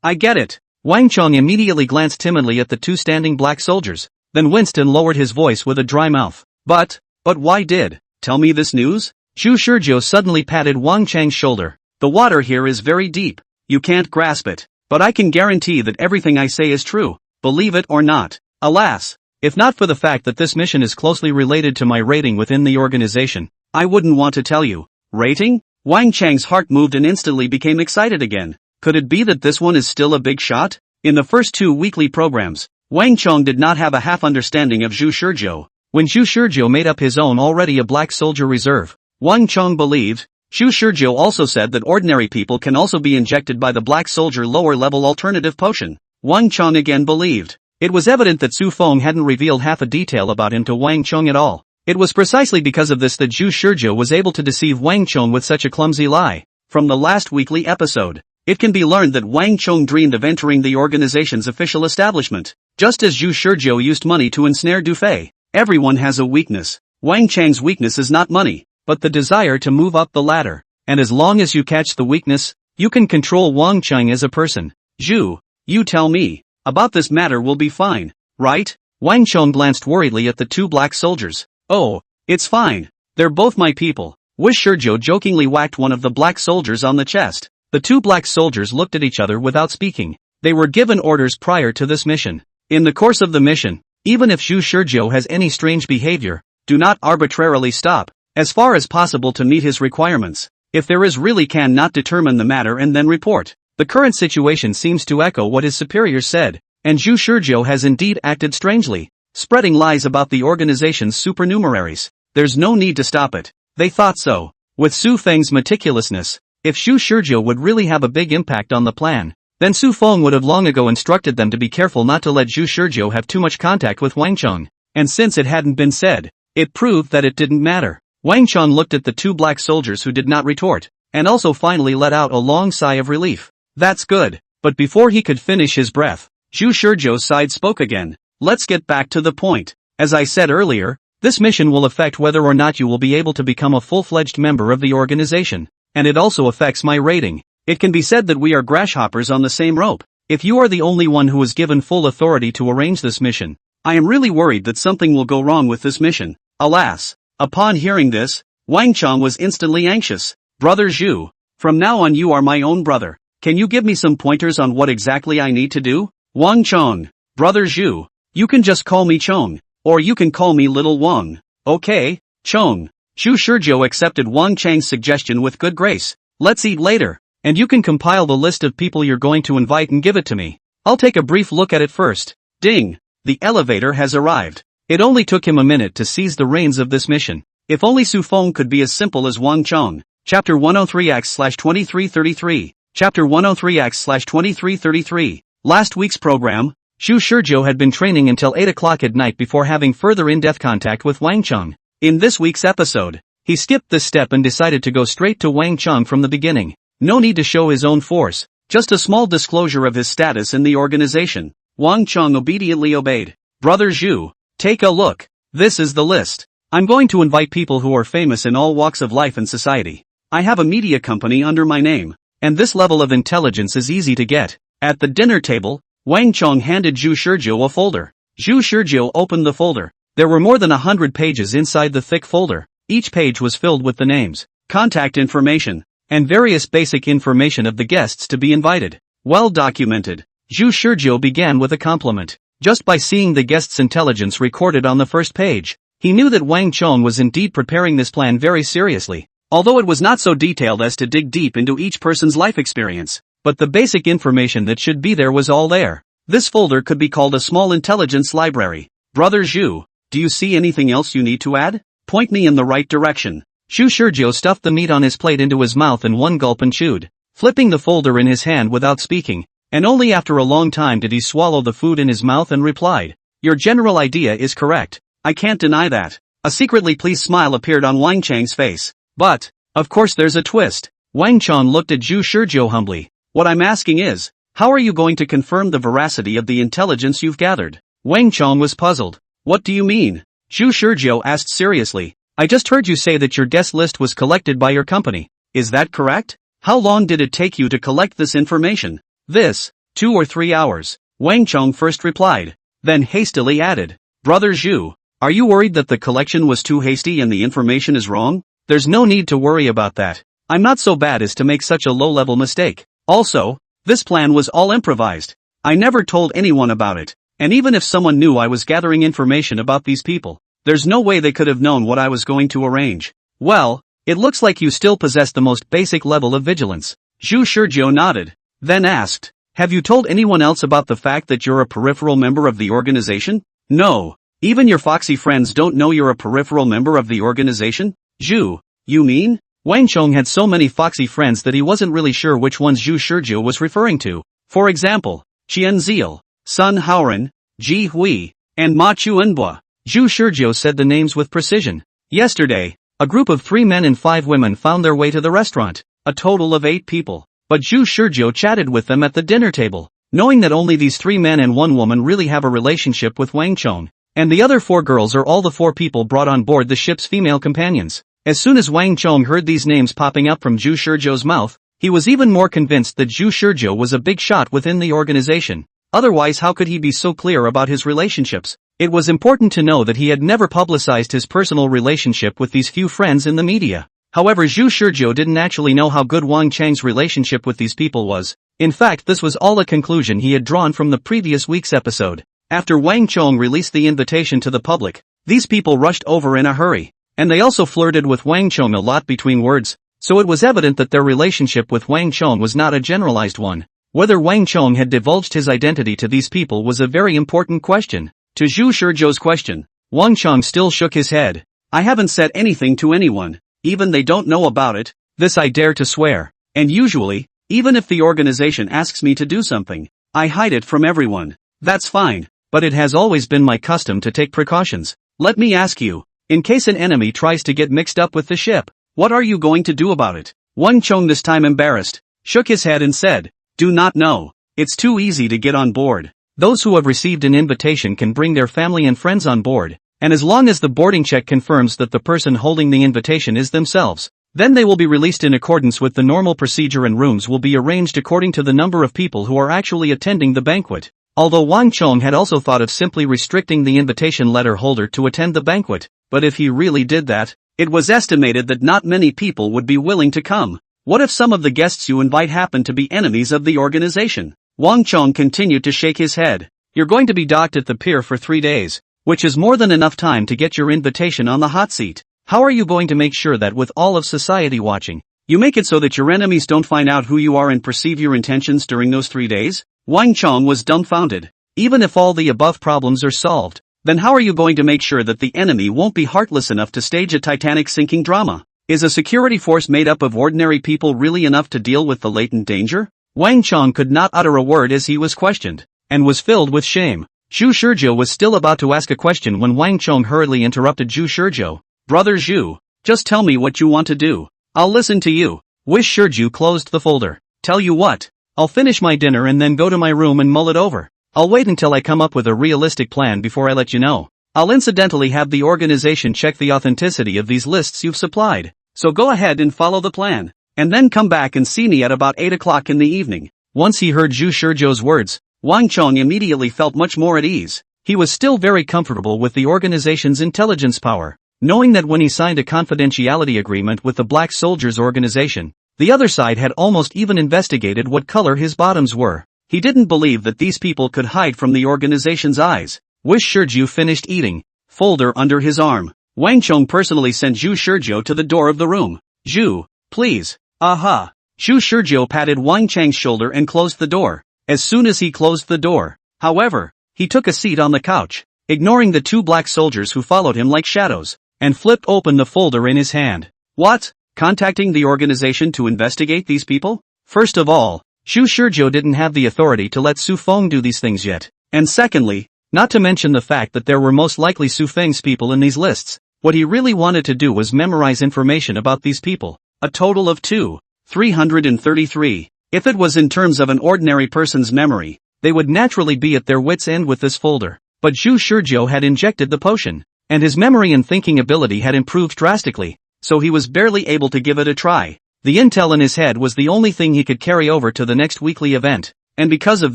I get it." Wang Chang immediately glanced timidly at the two standing black soldiers, then winced and lowered his voice with a dry mouth. But why did tell me this news?" Zhu Shizhou suddenly patted Wang Chang's shoulder. "The water here is very deep. You can't grasp it. But I can guarantee that everything I say is true, believe it or not. Alas, if not for the fact that this mission is closely related to my rating within the organization, I wouldn't want to tell you." "Rating?" Wang Chang's heart moved and instantly became excited again. Could it be that this one is still a big shot? In the first two weekly programs, Wang Chang did not have a half understanding of Zhu Shizhou. When Zhu Shizhou made up his own already a black soldier reserve, Wang Chang believed. Zhu Shizhou also said that ordinary people can also be injected by the black soldier lower level alternative potion. Wang Chang again believed. It was evident that Su Feng hadn't revealed half a detail about him to Wang Chang at all. It was precisely because of this that Zhu Shizhou was able to deceive Wang Chang with such a clumsy lie. From the last weekly episode, it can be learned that Wang Chang dreamed of entering the organization's official establishment, just as Zhu Shizhou used money to ensnare Du Fei. Everyone has a weakness. Wang Chang's weakness is not money, but the desire to move up the ladder. And as long as you catch the weakness, you can control Wang Chang as a person. "Zhu, you tell me. About this matter will be fine, right?" Wang Chang glanced worriedly at the two black soldiers. "Oh, it's fine. They're both my people." Wu Shizhou jokingly whacked one of the black soldiers on the chest. The two black soldiers looked at each other without speaking. They were given orders prior to this mission. In the course of the mission, even if Zhu Shizhou has any strange behavior, do not arbitrarily stop, as far as possible to meet his requirements. If there is really can not determine the matter and then report. The current situation seems to echo what his superiors said, and Zhu Shizhou has indeed acted strangely, spreading lies about the organization's supernumeraries. There's no need to stop it. They thought so. With Su Feng's meticulousness, if Zhu Shizhou would really have a big impact on the plan, then Su Feng would have long ago instructed them to be careful not to let Zhu Shizhou have too much contact with Wang Chang. And since it hadn't been said, it proved that it didn't matter. Wang Chang looked at the two black soldiers who did not retort, and also finally let out a long sigh of relief. "That's good." But before he could finish his breath, Zhu Shizhou's side spoke again. "Let's get back to the point. As I said earlier, this mission will affect whether or not you will be able to become a full-fledged member of the organization, and it also affects my rating. It can be said that we are grasshoppers on the same rope. If you are the only one who is given full authority to arrange this mission, I am really worried that something will go wrong with this mission." Alas! Upon hearing this, Wang Chang was instantly anxious. "Brother Zhu, from now on you are my own brother. Can you give me some pointers on what exactly I need to do?" "Wang Chang, Brother Zhu, you can just call me Chong, or you can call me Little Wang." "Okay, Chong." Zhu Shizhou accepted Wang Chang's suggestion with good grace. "Let's eat later, and you can compile the list of people you're going to invite and give it to me. I'll take a brief look at it first." Ding! The elevator has arrived. It only took him a minute to seize the reins of this mission. If only Su Feng could be as simple as Wang Chang. Chapter 103x/2333. Chapter 103x/2333. Last week's program, Zhu Shizhou had been training until 8 o'clock at night before having further in-depth contact with Wang Chang. In this week's episode, he skipped this step and decided to go straight to Wang Chang from the beginning. No need to show his own force, just a small disclosure of his status in the organization. Wang Chang obediently obeyed. "Brother Zhu, take a look. This is the list. I'm going to invite people who are famous in all walks of life and society. I have a media company under my name, and this level of intelligence is easy to get." At the dinner table, Wang Chang handed Zhu Shizhou a folder. Zhu Shizhou opened the folder. There were more than 100 pages inside the thick folder. Each page was filled with the names, contact information, and various basic information of the guests to be invited. Well documented. Zhu Shizhou began with a compliment. Just by seeing the guest's intelligence recorded on the first page, he knew that Wang Chang was indeed preparing this plan very seriously. Although it was not so detailed as to dig deep into each person's life experience, but the basic information that should be there was all there. This folder could be called a small intelligence library. "Brother Zhu, do you see anything else you need to add? Point me in the right direction." Zhu Shizhou stuffed the meat on his plate into his mouth in one gulp and chewed. flipping the folder in his hand without speaking, and only after a long time did he swallow the food in his mouth and replied, "Your general idea is correct. I can't deny that." A secretly pleased smile appeared on Wang Chang's face. But, of course there's a twist. Wang Chang looked at Zhu Shizhou humbly. "What I'm asking is, how are you going to confirm the veracity of the intelligence you've gathered?" Wang Chang was puzzled. "What do you mean?" Zhu Shizhou asked seriously. "I just heard you say that your guest list was collected by your company. Is that correct? How long did it take you to collect this information?" "This, 2 or 3 hours," Wang Chang first replied, then hastily added, "Brother Zhu, are you worried that the collection was too hasty and the information is wrong? There's no need to worry about that. I'm not so bad as to make such a low-level mistake. Also, this plan was all improvised. I never told anyone about it, and even if someone knew I was gathering information about these people, there's no way they could have known what I was going to arrange." "Well, it looks like you still possess the most basic level of vigilance." Zhu Shizhou nodded, then asked, "Have you told anyone else about the fact that you're a peripheral member of the organization?" "No. Even your foxy friends don't know you're a peripheral member of the organization?" "Zhu, you mean?" Wang Chong had so many foxy friends that he wasn't really sure which ones Zhu Shizhou was referring to. For example, Qian Ziel, Sun Haoren, Ji Hui, and Ma Chuanbua. Zhu Shizhou said the names with precision. "Yesterday, a group of 3 men and 5 women found their way to the restaurant, a total of 8 people. But Zhu Shizhou chatted with them at the dinner table, knowing that only these 3 men and 1 woman really have a relationship with Wang Chong, and the other 4 girls are all the 4 people brought on board the ship's female companions." As soon as Wang Chong heard these names popping up from Zhu Shizhou's mouth, he was even more convinced that Zhu Shizhou was a big shot within the organization. Otherwise, how could he be so clear about his relationships? It was important to know that he had never publicized his personal relationship with these few friends in the media. However, Zhu Shizhou didn't actually know how good Wang Chang's relationship with these people was. In fact, this was all a conclusion he had drawn from the previous week's episode. After Wang Chong released the invitation to the public, these people rushed over in a hurry, and they also flirted with Wang Chong a lot between words, so it was evident that their relationship with Wang Chong was not a generalized one. Whether Wang Chong had divulged his identity to these people was a very important question. To Zhu Shizhou's question, Wang Chong still shook his head. "I haven't said anything to anyone. Even they don't know about it. This I dare to swear. And usually, even if the organization asks me to do something, I hide it from everyone. That's fine, but it has always been my custom to take precautions. Let me ask you, in case an enemy tries to get mixed up with the ship, what are you going to do about it?" Wang Chong, this time embarrassed, shook his head and said, "Do not know. It's too easy to get on board. Those who have received an invitation can bring their family and friends on board, and as long as the boarding check confirms that the person holding the invitation is themselves, then they will be released in accordance with the normal procedure and rooms will be arranged according to the number of people who are actually attending the banquet." Although Wang Chong had also thought of simply restricting the invitation letter holder to attend the banquet, but if he really did that, it was estimated that not many people would be willing to come. What if some of the guests you invite happen to be enemies of the organization? Wang Chong continued to shake his head. "You're going to be docked at the pier for 3 days, which is more than enough time to get your invitation on the hot seat. How are you going to make sure that with all of society watching, you make it so that your enemies don't find out who you are and perceive your intentions during those 3 days? Wang Chong was dumbfounded. Even if all the above problems are solved, then how are you going to make sure that the enemy won't be heartless enough to stage a Titanic sinking drama? Is a security force made up of ordinary people really enough to deal with the latent danger? Wang Chong could not utter a word as he was questioned, and was filled with shame. Zhu Shizhou was still about to ask a question when Wang Chong hurriedly interrupted Zhu Shizhou. "Brother Zhu, just tell me what you want to do. I'll listen to you." Wish Shizhou closed the folder. "Tell you what, I'll finish my dinner and then go to my room and mull it over. I'll wait until I come up with a realistic plan before I let you know. I'll incidentally have the organization check the authenticity of these lists you've supplied, so go ahead and follow the plan, and then come back and see me at about 8 o'clock in the evening." Once he heard Zhu Shizhou's words, Wang Chong immediately felt much more at ease. He was still very comfortable with the organization's intelligence power, knowing that when he signed a confidentiality agreement with the Black Soldiers organization, the other side had almost even investigated what color his bottoms were. He didn't believe that these people could hide from the organization's eyes. Wish Shizhou finished eating, folder under his arm, Wang Chong personally sent Zhu Shizhou to the door of the room. "Zhu, please." "Aha." Zhu Shizhou patted Wang Chang's shoulder and closed the door. As soon as he closed the door, however, he took a seat on the couch, ignoring the 2 black soldiers who followed him like shadows, and flipped open the folder in his hand. "What? Contacting the organization to investigate these people? First of all, Xu Shizhou didn't have the authority to let Su Feng do these things yet. And secondly, not to mention the fact that there were most likely Su Feng's people in these lists, what he really wanted to do was memorize information about these people. A total of 333. If it was in terms of an ordinary person's memory, they would naturally be at their wits' end with this folder. But Xu Shizhou had injected the potion, and his memory and thinking ability had improved drastically, so he was barely able to give it a try. The intel in his head was the only thing he could carry over to the next weekly event, and because of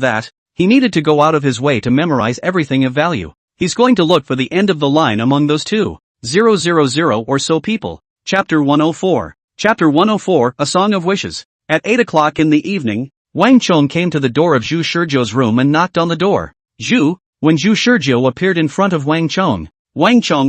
that, he needed to go out of his way to memorize everything of value. He's going to look for the end of the line among those 2,000 or so people. Chapter 104. Chapter 104, A Song of Wishes. At 8 o'clock in the evening, Wang Chong came to the door of Xu Shizhou's room and knocked on the door. Xu. When Xu Shizhou appeared in front of Wang Chong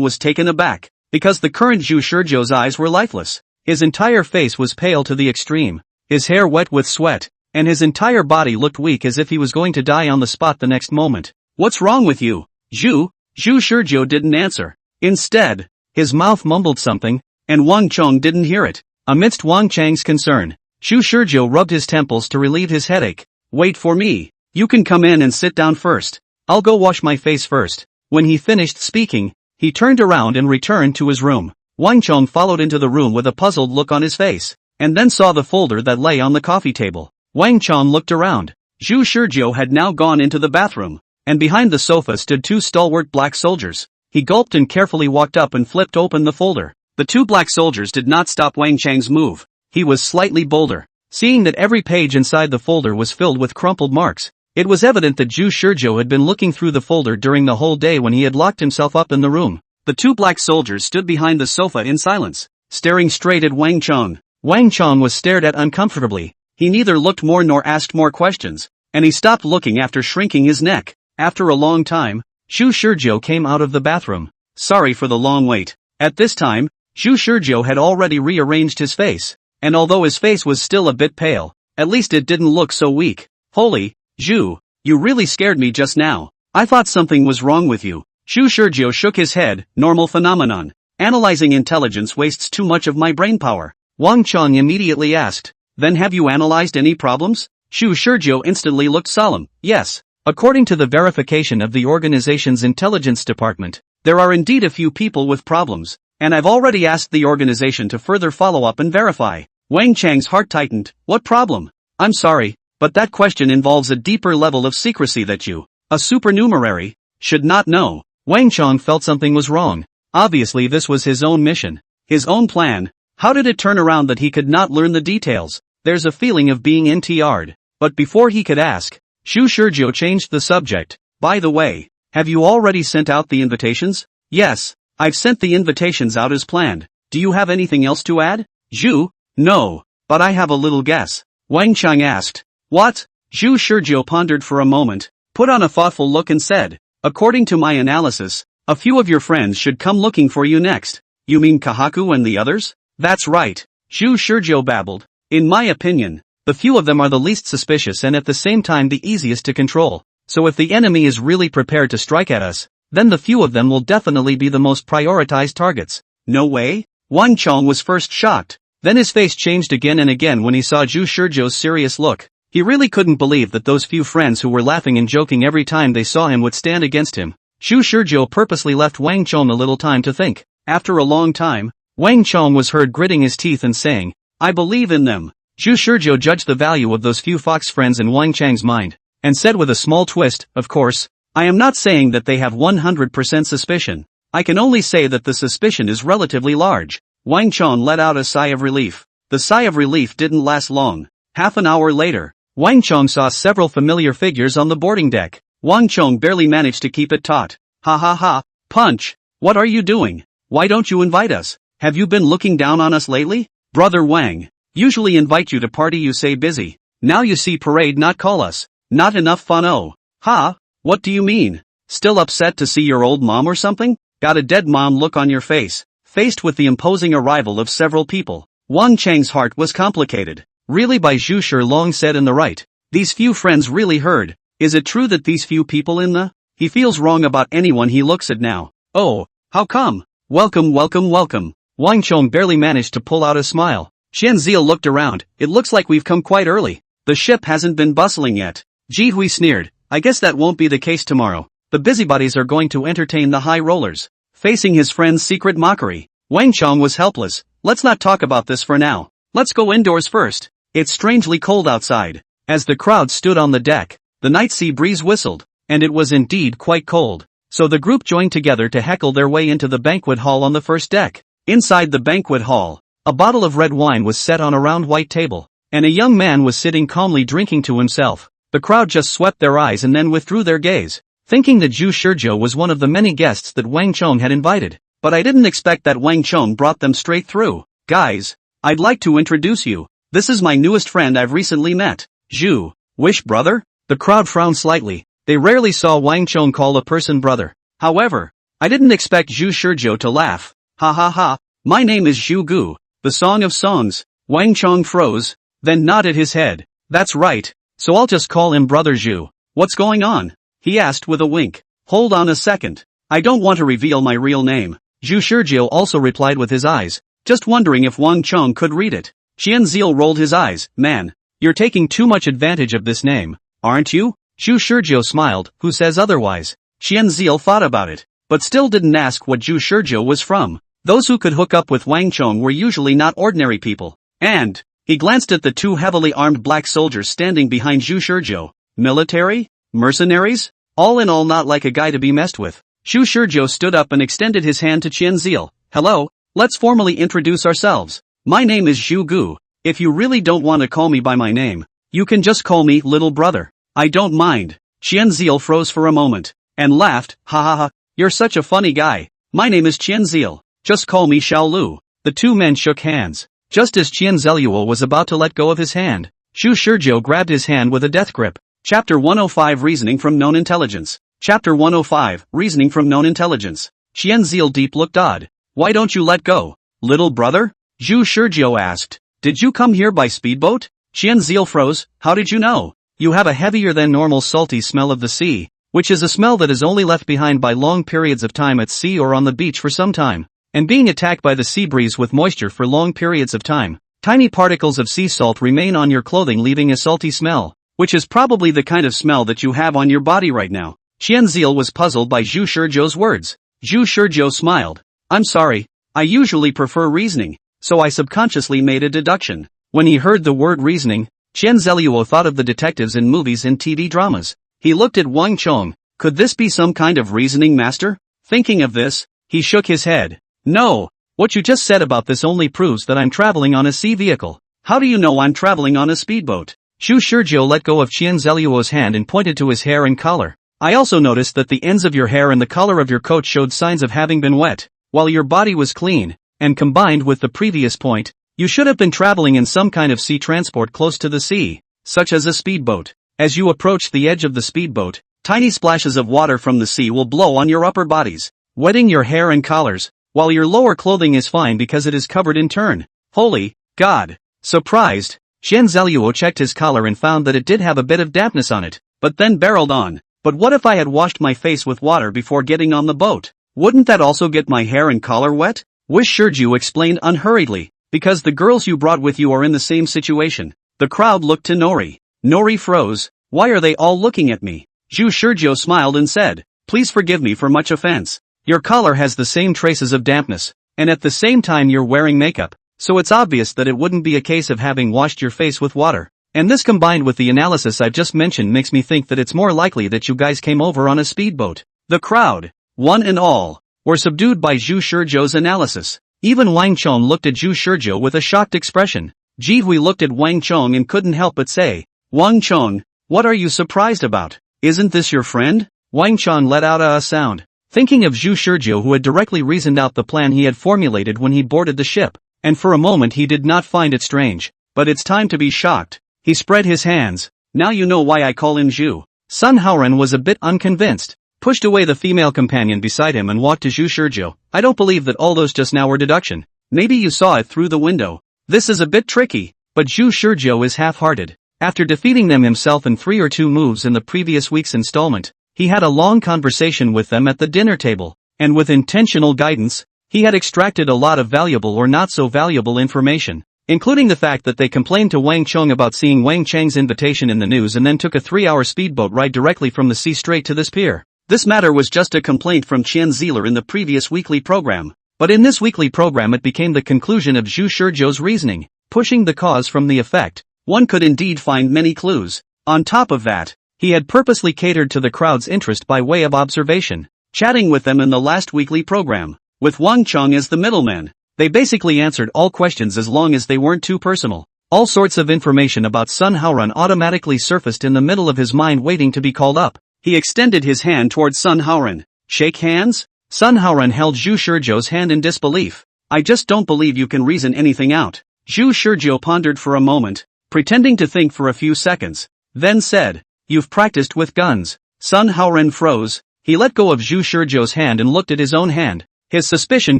was taken aback, because the current Xu Shizhou's eyes were lifeless. His entire face was pale to the extreme, his hair wet with sweat, and his entire body looked weak as if he was going to die on the spot the next moment. What's wrong with you, Xu? Xu Shizhou didn't answer. Instead, his mouth mumbled something, and Wang Chong didn't hear it. Amidst Wang Chang's concern, Xu Shizhou rubbed his temples to relieve his headache. Wait for me. You can come in and sit down first. I'll go wash my face first. When he finished speaking, he turned around and returned to his room. Wang Chong followed into the room with a puzzled look on his face, and then saw the folder that lay on the coffee table. Wang Chong looked around. Xu Shizhou had now gone into the bathroom, and behind the sofa stood 2 stalwart black soldiers. He gulped and carefully walked up and flipped open the folder. The 2 black soldiers did not stop Wang Chang's move. He was slightly bolder. Seeing that every page inside the folder was filled with crumpled marks, it was evident that Xu Shizhou had been looking through the folder during the whole day when he had locked himself up in the room. The 2 black soldiers stood behind the sofa in silence, staring straight at Wang Chong. Wang Chong was stared at uncomfortably. He neither looked more nor asked more questions, and he stopped looking after shrinking his neck. After a long time, Xu Shizhou came out of the bathroom. Sorry for the long wait. At this time, Xu Shizhou had already rearranged his face, and although his face was still a bit pale, at least it didn't look so weak. Holy, Xu, you really scared me just now. I thought something was wrong with you. Xu Shizhou shook his head. Normal phenomenon. Analyzing intelligence wastes too much of my brain power. Wang Chong immediately asked. Then have you analyzed any problems? Xu Shizhou instantly looked solemn. Yes. According to the verification of the organization's intelligence department, there are indeed a few people with problems, and I've already asked the organization to further follow up and verify. Wang Chang's heart tightened. What problem? I'm sorry, but that question involves a deeper level of secrecy that you, a supernumerary, should not know. Wang Chong felt something was wrong. Obviously this was his own mission, his own plan. How did it turn around that he could not learn the details? There's a feeling of being NTR'd. But before he could ask, Xu Shizhou changed the subject. By the way, have you already sent out the invitations? Yes, I've sent the invitations out as planned. Do you have anything else to add? Xu? No, but I have a little guess. Wang Chang asked. What? Xu Shizhou pondered for a moment, put on a thoughtful look and said, according to my analysis, a few of your friends should come looking for you next. You mean Kahaku and the others? That's right. Xu Shizhou babbled. In my opinion, the few of them are the least suspicious and at the same time the easiest to control. So if the enemy is really prepared to strike at us, then the few of them will definitely be the most prioritized targets. No way? Wang Chong was first shocked. Then his face changed again and again when he saw Xu Shizhou's serious look. He really couldn't believe that those few friends who were laughing and joking every time they saw him would stand against him. Xu Shizhou purposely left Wang Chong a little time to think. After a long time, Wang Chong was heard gritting his teeth and saying, I believe in them. Xu Shizhou judged the value of those few fox friends in Wang Chang's mind, and said with a small twist, of course, I am not saying that they have 100% suspicion. I can only say that the suspicion is relatively large. Wang Chong let out a sigh of relief. The sigh of relief didn't last long. Half an hour later, Wang Chong saw several familiar figures on the boarding deck. Wang Chong barely managed to keep it taut. Ha ha ha, Punch, what are you doing? Why don't you invite us? Have you been looking down on us lately? Brother Wang, usually invite you to party you say busy. Now you see parade not call us. Not enough fun oh. Ha, what do you mean? Still upset to see your old mom or something? Got a dead mom look on your face. Faced with the imposing arrival of several people, Wang Chang's heart was complicated. Really by Zhu Shilong said in the right. These few friends really heard. Is it true that these few people in the? He feels wrong about anyone he looks at now. Oh, how come? Welcome welcome welcome. Wang Chong barely managed to pull out a smile. Xianzil looked around. It looks like we've come quite early. The ship hasn't been bustling yet. Ji Hui sneered. I guess that won't be the case tomorrow. The busybodies are going to entertain the high rollers. Facing his friend's secret mockery, Wang Chong was helpless. Let's not talk about this for now. Let's go indoors first. It's strangely cold outside. As the crowd stood on the deck, the night sea breeze whistled, and it was indeed quite cold. So the group joined together to heckle their way into the banquet hall on the first deck. Inside the banquet hall, a bottle of red wine was set on a round white table, and a young man was sitting calmly drinking to himself. The crowd just swept their eyes and then withdrew their gaze, thinking that Zhu Shizhou was one of the many guests that Wang Chong had invited. But I didn't expect that Wang Chong brought them straight through. Guys, I'd like to introduce you. This is my newest friend I've recently met. Zhu. Wish brother? The crowd frowned slightly. They rarely saw Wang Chong call a person brother. However, I didn't expect Zhu Shizhou to laugh. Ha ha ha. My name is Zhu Gu. The Song of Songs. Wang Chong froze, then nodded his head. That's right, so I'll just call him Brother Zhu. What's going on? He asked with a wink. Hold on a second. I don't want to reveal my real name. Zhu Shizhou also replied with his eyes, just wondering if Wang Chong could read it. Xianzil rolled his eyes. Man, you're taking too much advantage of this name, aren't you? Zhu Shizhou smiled. Who says otherwise? Xianzil thought about it, but still didn't ask what Zhu Shizhou was from. Those who could hook up with Wang Chong were usually not ordinary people. And he glanced at the two heavily armed black soldiers standing behind Zhu Shizhou. Military? Mercenaries? All in all not like a guy to be messed with. Zhu Shizhou stood up and extended his hand to Xianzil. Hello, let's formally introduce ourselves. My name is Zhu Gu. If you really don't want to call me by my name, you can just call me little brother. I don't mind. Xianzil froze for a moment, and laughed. Ha ha ha, you're such a funny guy. My name is Xianzil. Just call me Xiao Lu. The two men shook hands. Just as Xianzil was about to let go of his hand, Zhu Shizhou grabbed his hand with a death grip. Chapter 105 Reasoning from Known Intelligence. Chapter 105 Reasoning from Known Intelligence. Xianzil deep looked odd. Why don't you let go, little brother? Zhu Shizhou asked. Did you come here by speedboat? Xianzil froze. How did you know? You have a heavier than normal salty smell of the sea, which is a smell that is only left behind by long periods of time at sea or on the beach for some time, and being attacked by the sea breeze with moisture for long periods of time. Tiny particles of sea salt remain on your clothing, leaving a salty smell, which is probably the kind of smell that you have on your body right now. Xianzil was puzzled by Zhu Shizhou's words. Zhu Shizhou smiled. I'm sorry, I usually prefer reasoning, so I subconsciously made a deduction. When he heard the word reasoning, Xianzil thought of the detectives in movies and TV dramas. He looked at Wang Chong. Could this be some kind of reasoning master? Thinking of this, he shook his head. No, what you just said about this only proves that I'm traveling on a sea vehicle. How do you know I'm traveling on a speedboat? Zhu Shizhou let go of Xianzil's hand and pointed to his hair and collar. I also noticed that the ends of your hair and the collar of your coat showed signs of having been wet, while your body was clean, and combined with the previous point, you should have been traveling in some kind of sea transport close to the sea, such as a speedboat. As you approach the edge of the speedboat, tiny splashes of water from the sea will blow on your upper bodies, wetting your hair and collars, while your lower clothing is fine because it is covered in turn. Holy God! Surprised, Xianzil checked his collar and found that it did have a bit of dampness on it, but then barreled on. But what if I had washed my face with water before getting on the boat? Wouldn't that also get my hair and collar wet? Wish Shizhou explained unhurriedly. Because the girls you brought with you are in the same situation. The crowd looked to Nori. Nori froze. Why are they all looking at me? Zhu Shizhou smiled and said, please forgive me for much offense. Your collar has the same traces of dampness, and at the same time you're wearing makeup, so it's obvious that it wouldn't be a case of having washed your face with water. And this combined with the analysis I've just mentioned makes me think that it's more likely that you guys came over on a speedboat. The crowd, one and all, were subdued by Zhu Shizhou's analysis. Even Wang Chong looked at Zhu Shizhou with a shocked expression. Ji Hui looked at Wang Chong and couldn't help but say, Wang Chong, what are you surprised about? Isn't this your friend? Wang Chong let out a sound, thinking of Zhu Shizhou who had directly reasoned out the plan he had formulated when he boarded the ship, and for a moment he did not find it strange. But it's time to be shocked. He spread his hands. Now you know why I call him Zhu. Sun Haoren was a bit unconvinced, pushed away the female companion beside him and walked to Zhu Shizhou. I don't believe that all those just now were deduction. Maybe you saw it through the window. This is a bit tricky, but Zhu Shizhou is half-hearted. After defeating them himself in 3 or 2 moves in the previous week's installment, he had a long conversation with them at the dinner table, and with intentional guidance, he had extracted a lot of valuable or not so valuable information. including the fact that they complained to Wang Chong about seeing Wang Chang's invitation in the news and then took a 3-hour speedboat ride directly from the sea straight to this pier. This matter was just a complaint from Qian Ziller in the previous weekly program, but in this weekly program it became the conclusion of Zhu Shizhou's reasoning, pushing the cause from the effect. One could indeed find many clues. On top of that, he had purposely catered to the crowd's interest by way of observation, chatting with them in the last weekly program, with Wang Chong as the middleman. They basically answered all questions as long as they weren't too personal. All sorts of information about Sun Haoran automatically surfaced in the middle of his mind waiting to be called up. He extended his hand towards Sun Haoran. Shake hands? Sun Haoran held Zhu Shizhou's hand in disbelief. I just don't believe you can reason anything out. Zhu Shizhou pondered for a moment, pretending to think for a few seconds, then said, You've practiced with guns. Sun Haoran froze. He let go of Zhu Shizhou's hand and looked at his own hand. His suspicion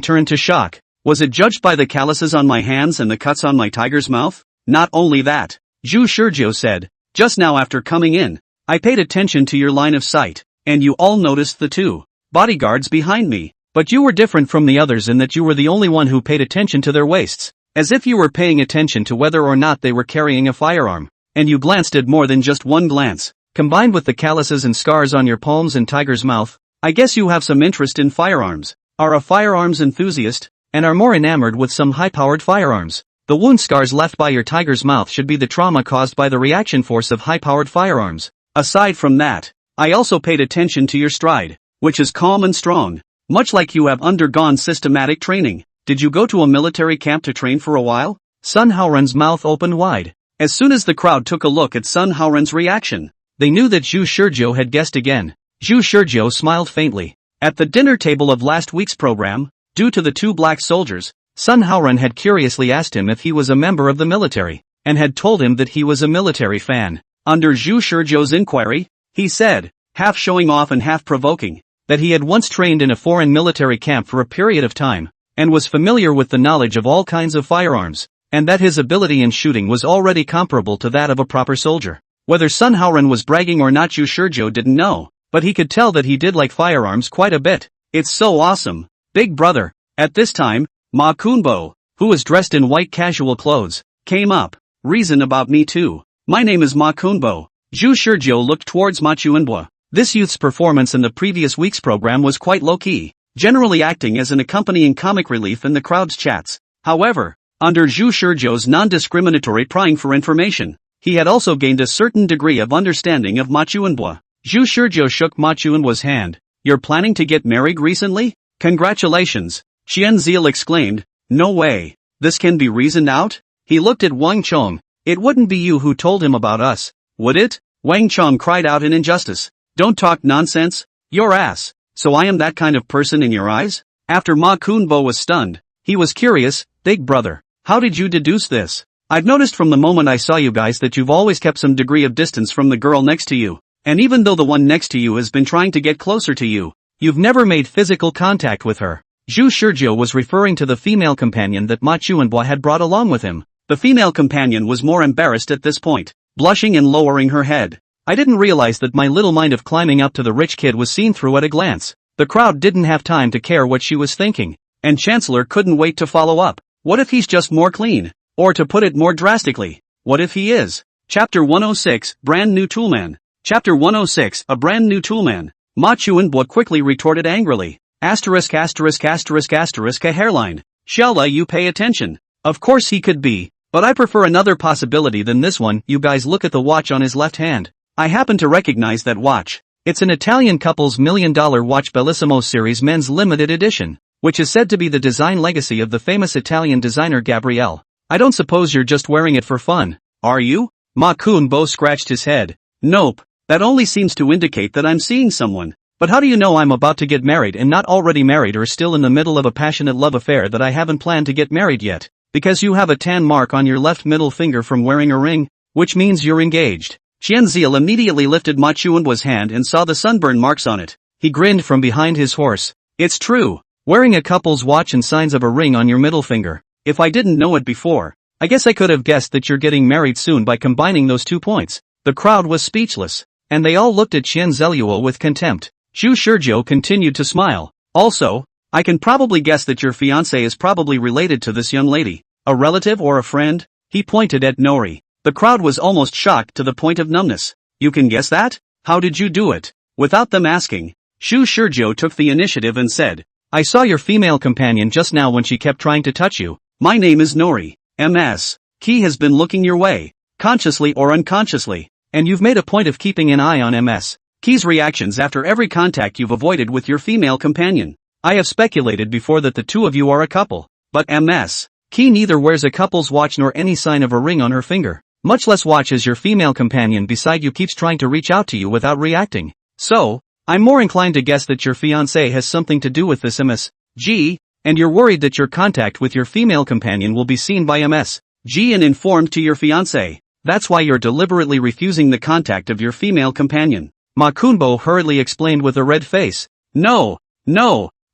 turned to shock. Was it judged by the calluses on my hands and the cuts on my tiger's mouth? Not only that, Zhu Shizhou said, just now after coming in, I paid attention to your line of sight, and you all noticed the 2 bodyguards behind me, but you were different from the others in that you were the only one who paid attention to their waists, as if you were paying attention to whether or not they were carrying a firearm, and you glanced at more than just one glance. Combined with the calluses and scars on your palms and tiger's mouth, I guess you have some interest in firearms, are a firearms enthusiast, and are more enamored with some high-powered firearms. The wound scars left by your tiger's mouth should be the trauma caused by the reaction force of high-powered firearms. Aside from that, I also paid attention to your stride, which is calm and strong, much like you have undergone systematic training. Did you go to a military camp to train for a while? Sun Haoran's mouth opened wide. As soon as the crowd took a look at Sun Haoran's reaction, they knew that Zhu Shizhou had guessed again. Zhu Shizhou smiled faintly. At the dinner table of last week's program, due to the 2 black soldiers, Sun Haoran had curiously asked him if he was a member of the military, and had told him that he was a military fan. Under Zhu Shizhou's inquiry, he said, half showing off and half provoking, that he had once trained in a foreign military camp for a period of time, and was familiar with the knowledge of all kinds of firearms, and that his ability in shooting was already comparable to that of a proper soldier. Whether Sun Haoran was bragging or not Zhu Shizhou didn't know, but he could tell that he did like firearms quite a bit. It's so awesome, big brother. At this time, Ma Kunbo, who was dressed in white casual clothes, came up. Reason about me too. My name is Ma Kunbo. Zhu Shizhou looked towards Ma Chuanbo. This youth's performance in the previous week's program was quite low-key, generally acting as an accompanying comic relief in the crowd's chats. However, under Zhu Shizhou's non-discriminatory prying for information, he had also gained a certain degree of understanding of Ma Chuanbo. Zhu Shizhou shook Ma Chuanbo's hand. You're planning to get married recently? Congratulations. Qian Zil exclaimed. No way. This can be reasoned out? He looked at Wang Chong. It wouldn't be you who told him about us, would it? Wang Chong cried out in injustice. Don't talk nonsense. Your ass. So I am that kind of person in your eyes? After Ma Kunbo was stunned, he was curious. Big brother, how did you deduce this? I've noticed from the moment I saw you guys that you've always kept some degree of distance from the girl next to you, and even though the one next to you has been trying to get closer to you, you've never made physical contact with her. Zhu Shizhou was referring to the female companion that Ma Chuanbo had brought along with him. The female companion was more embarrassed at this point, blushing and lowering her head. I didn't realize that my little mind of climbing up to the rich kid was seen through at a glance. The crowd didn't have time to care what she was thinking, and Chancellor couldn't wait to follow up. What if he's just more clean? Or to put it more drastically, what if he is? Chapter 106, Brand New Toolman. Chapter 106, A Brand New Toolman. Ma Chuanbo quickly retorted angrily. Asterisk asterisk asterisk asterisk a hairline. Shalla, you pay attention. Of course he could be, but I prefer another possibility than this one. You guys look at the watch on his left hand. I happen to recognize that watch. It's an Italian couple's $1 million watch Bellissimo series men's limited edition, which is said to be the design legacy of the famous Italian designer Gabrielle. I don't suppose you're just wearing it for fun, are you? Ma Kunbo scratched his head. Nope, that only seems to indicate that I'm seeing someone. But how do you know I'm about to get married and not already married or still in the middle of a passionate love affair that I haven't planned to get married yet? Because you have a tan mark on your left middle finger from wearing a ring, which means you're engaged. Qian Zil immediately lifted Ma Chuanbo's hand and saw the sunburn marks on it. He grinned from behind his horse. It's true. Wearing a couple's watch and signs of a ring on your middle finger. If I didn't know it before, I guess I could have guessed that you're getting married soon by combining those 2 points. The crowd was speechless, and they all looked at Qian Zil with contempt. Zhu Shizhou continued to smile. Also, I can probably guess that your fiancé is probably related to this young lady. A relative or a friend? He pointed at Nori. The crowd was almost shocked to the point of numbness. You can guess that? How did you do it? Without them asking, Shu Shurjo took the initiative and said, I saw your female companion just now when she kept trying to touch you. My name is Nori. MS. Key has been looking your way, consciously or unconsciously, and you've made a point of keeping an eye on MS. Key's reactions after every contact you've avoided with your female companion. I have speculated before that the two of you are a couple, but MS. Key neither wears a couple's watch nor any sign of a ring on her finger, much less watch as your female companion beside you keeps trying to reach out to you without reacting. So, I'm more inclined to guess that your fiancé has something to do with this MS.G, and you're worried that your contact with your female companion will be seen by MS.G and informed to your fiancé. That's why you're deliberately refusing the contact of your female companion. Makunbo hurriedly explained with a red face. No,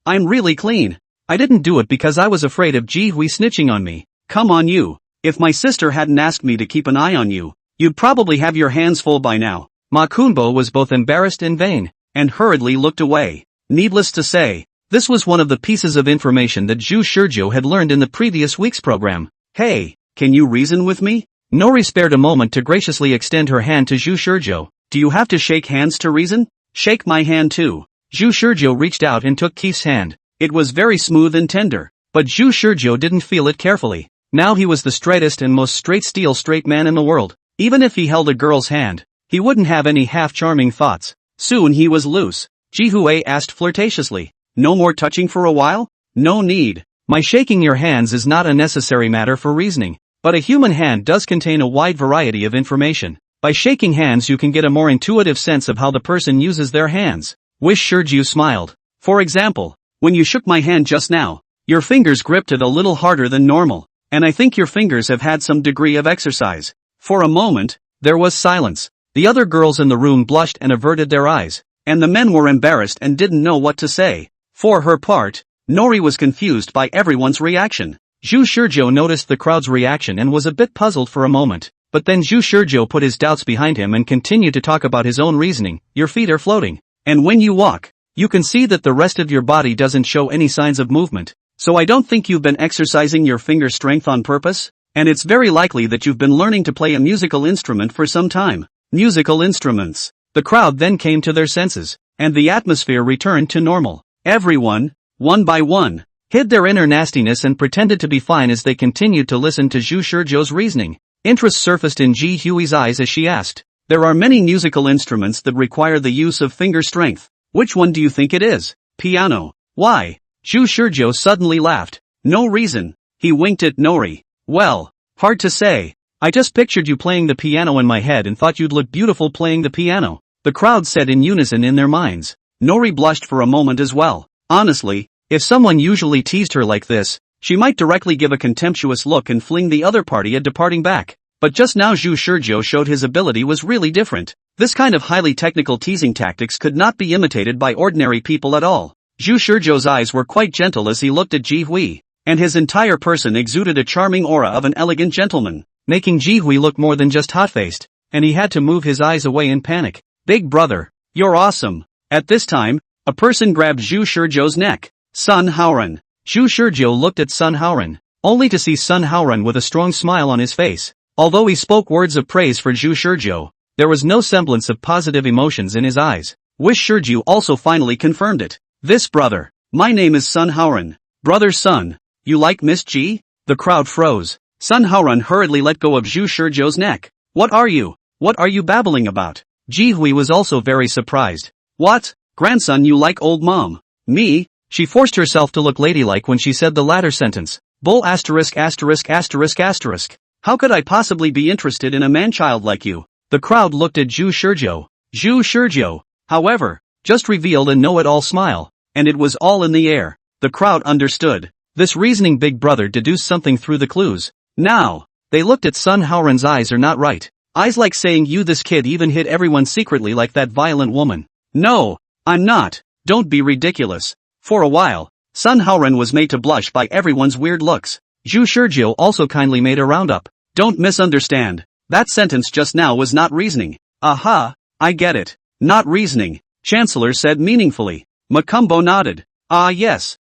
I'm really clean. I didn't do it because I was afraid of Ji Hui snitching on me. Come on you. If my sister hadn't asked me to keep an eye on you, you'd probably have your hands full by now. Makunbo was both embarrassed and vain, and hurriedly looked away. Needless to say, this was one of the pieces of information that Zhu Shurjo had learned in the previous week's program. Hey, can you reason with me? Nori spared a moment to graciously extend her hand to Zhu Shurjo. Do you have to shake hands to reason? Shake my hand too. Zhu Shurjo reached out and took Keith's hand. It was very smooth and tender, but Zhu Shurjo didn't feel it carefully. Now he was the straightest and most straight man in the world. Even if he held a girl's hand, he wouldn't have any half-charming thoughts. Soon he was loose. Ji Hui asked flirtatiously. No more touching for a while? No need. My shaking your hands is not a necessary matter for reasoning, but a human hand does contain a wide variety of information. By shaking hands you can get a more intuitive sense of how the person uses their hands. Wish Shurju smiled. For example, when you shook my hand just now, your fingers gripped it a little harder than normal, and I think your fingers have had some degree of exercise. For a moment, there was silence. The other girls in the room blushed and averted their eyes, and the men were embarrassed and didn't know what to say. For her part, Nori was confused by everyone's reaction. Zhu Shurjo noticed the crowd's reaction and was a bit puzzled for a moment, but then Zhu Shurjo put his doubts behind him and continued to talk about his own reasoning. Your feet are floating, and when you walk, you can see that the rest of your body doesn't show any signs of movement, so I don't think you've been exercising your finger strength on purpose, and it's very likely that you've been learning to play a musical instrument for some time. Musical instruments. The crowd then came to their senses, and the atmosphere returned to normal. Everyone, one by one, hid their inner nastiness and pretended to be fine as they continued to listen to Zhu Shurjo's reasoning. Interest surfaced in Ji Hui's eyes as she asked, there are many musical instruments that require the use of finger strength. Which one do you think it is? Piano. Why? Zhu Shurjo suddenly laughed. No reason. He winked at Nori. Well, hard to say. I just pictured you playing the piano in my head and thought you'd look beautiful playing the piano. The crowd said in unison in their minds. Nori blushed for a moment as well. Honestly, if someone usually teased her like this, she might directly give a contemptuous look and fling the other party a departing back. But just now Zhu Shurjo showed his ability was really different. This kind of highly technical teasing tactics could not be imitated by ordinary people at all. Zhu Shurjo's eyes were quite gentle as he looked at Ji Hui, and his entire person exuded a charming aura of an elegant gentleman, making Ji Hui look more than just hot-faced, and he had to move his eyes away in panic. Big brother, you're awesome. At this time, a person grabbed Zhu Shurjo's neck. Sun Haoran. Zhu Shurjo looked at Sun Haoran, only to see Sun Haoran with a strong smile on his face. Although he spoke words of praise for Zhu Shurjo, there was no semblance of positive emotions in his eyes. Wish Shurju also finally confirmed it. This brother. My name is Sun Haoran. Brother Sun. You like Miss G? The crowd froze. Sun Haoran hurriedly let go of Zhu Shurjo's neck. What are you babbling about? Ji Hui was also very surprised. What? Grandson, you like old mom? Me? She forced herself to look ladylike when she said the latter sentence. Bull asterisk asterisk asterisk asterisk. How could I possibly be interested in a man-child like you? The crowd looked at Zhu Shurjo. Zhu Shurjo, however, just revealed a know-it-all smile, and it was all in the air. The crowd understood. This reasoning big brother deduced something through the clues. Now, they looked at Sun Haoran's eyes are not right. Eyes like saying you this kid even hit everyone secretly like that violent woman. No, I'm not. Don't be ridiculous. For a while, Sun Haoran was made to blush by everyone's weird looks. Zhu Shurjo also kindly made a roundup. Don't misunderstand. That sentence just now was not reasoning. Aha, I get it. Not reasoning, Chancellor said meaningfully. Makumbo nodded. Ah yes.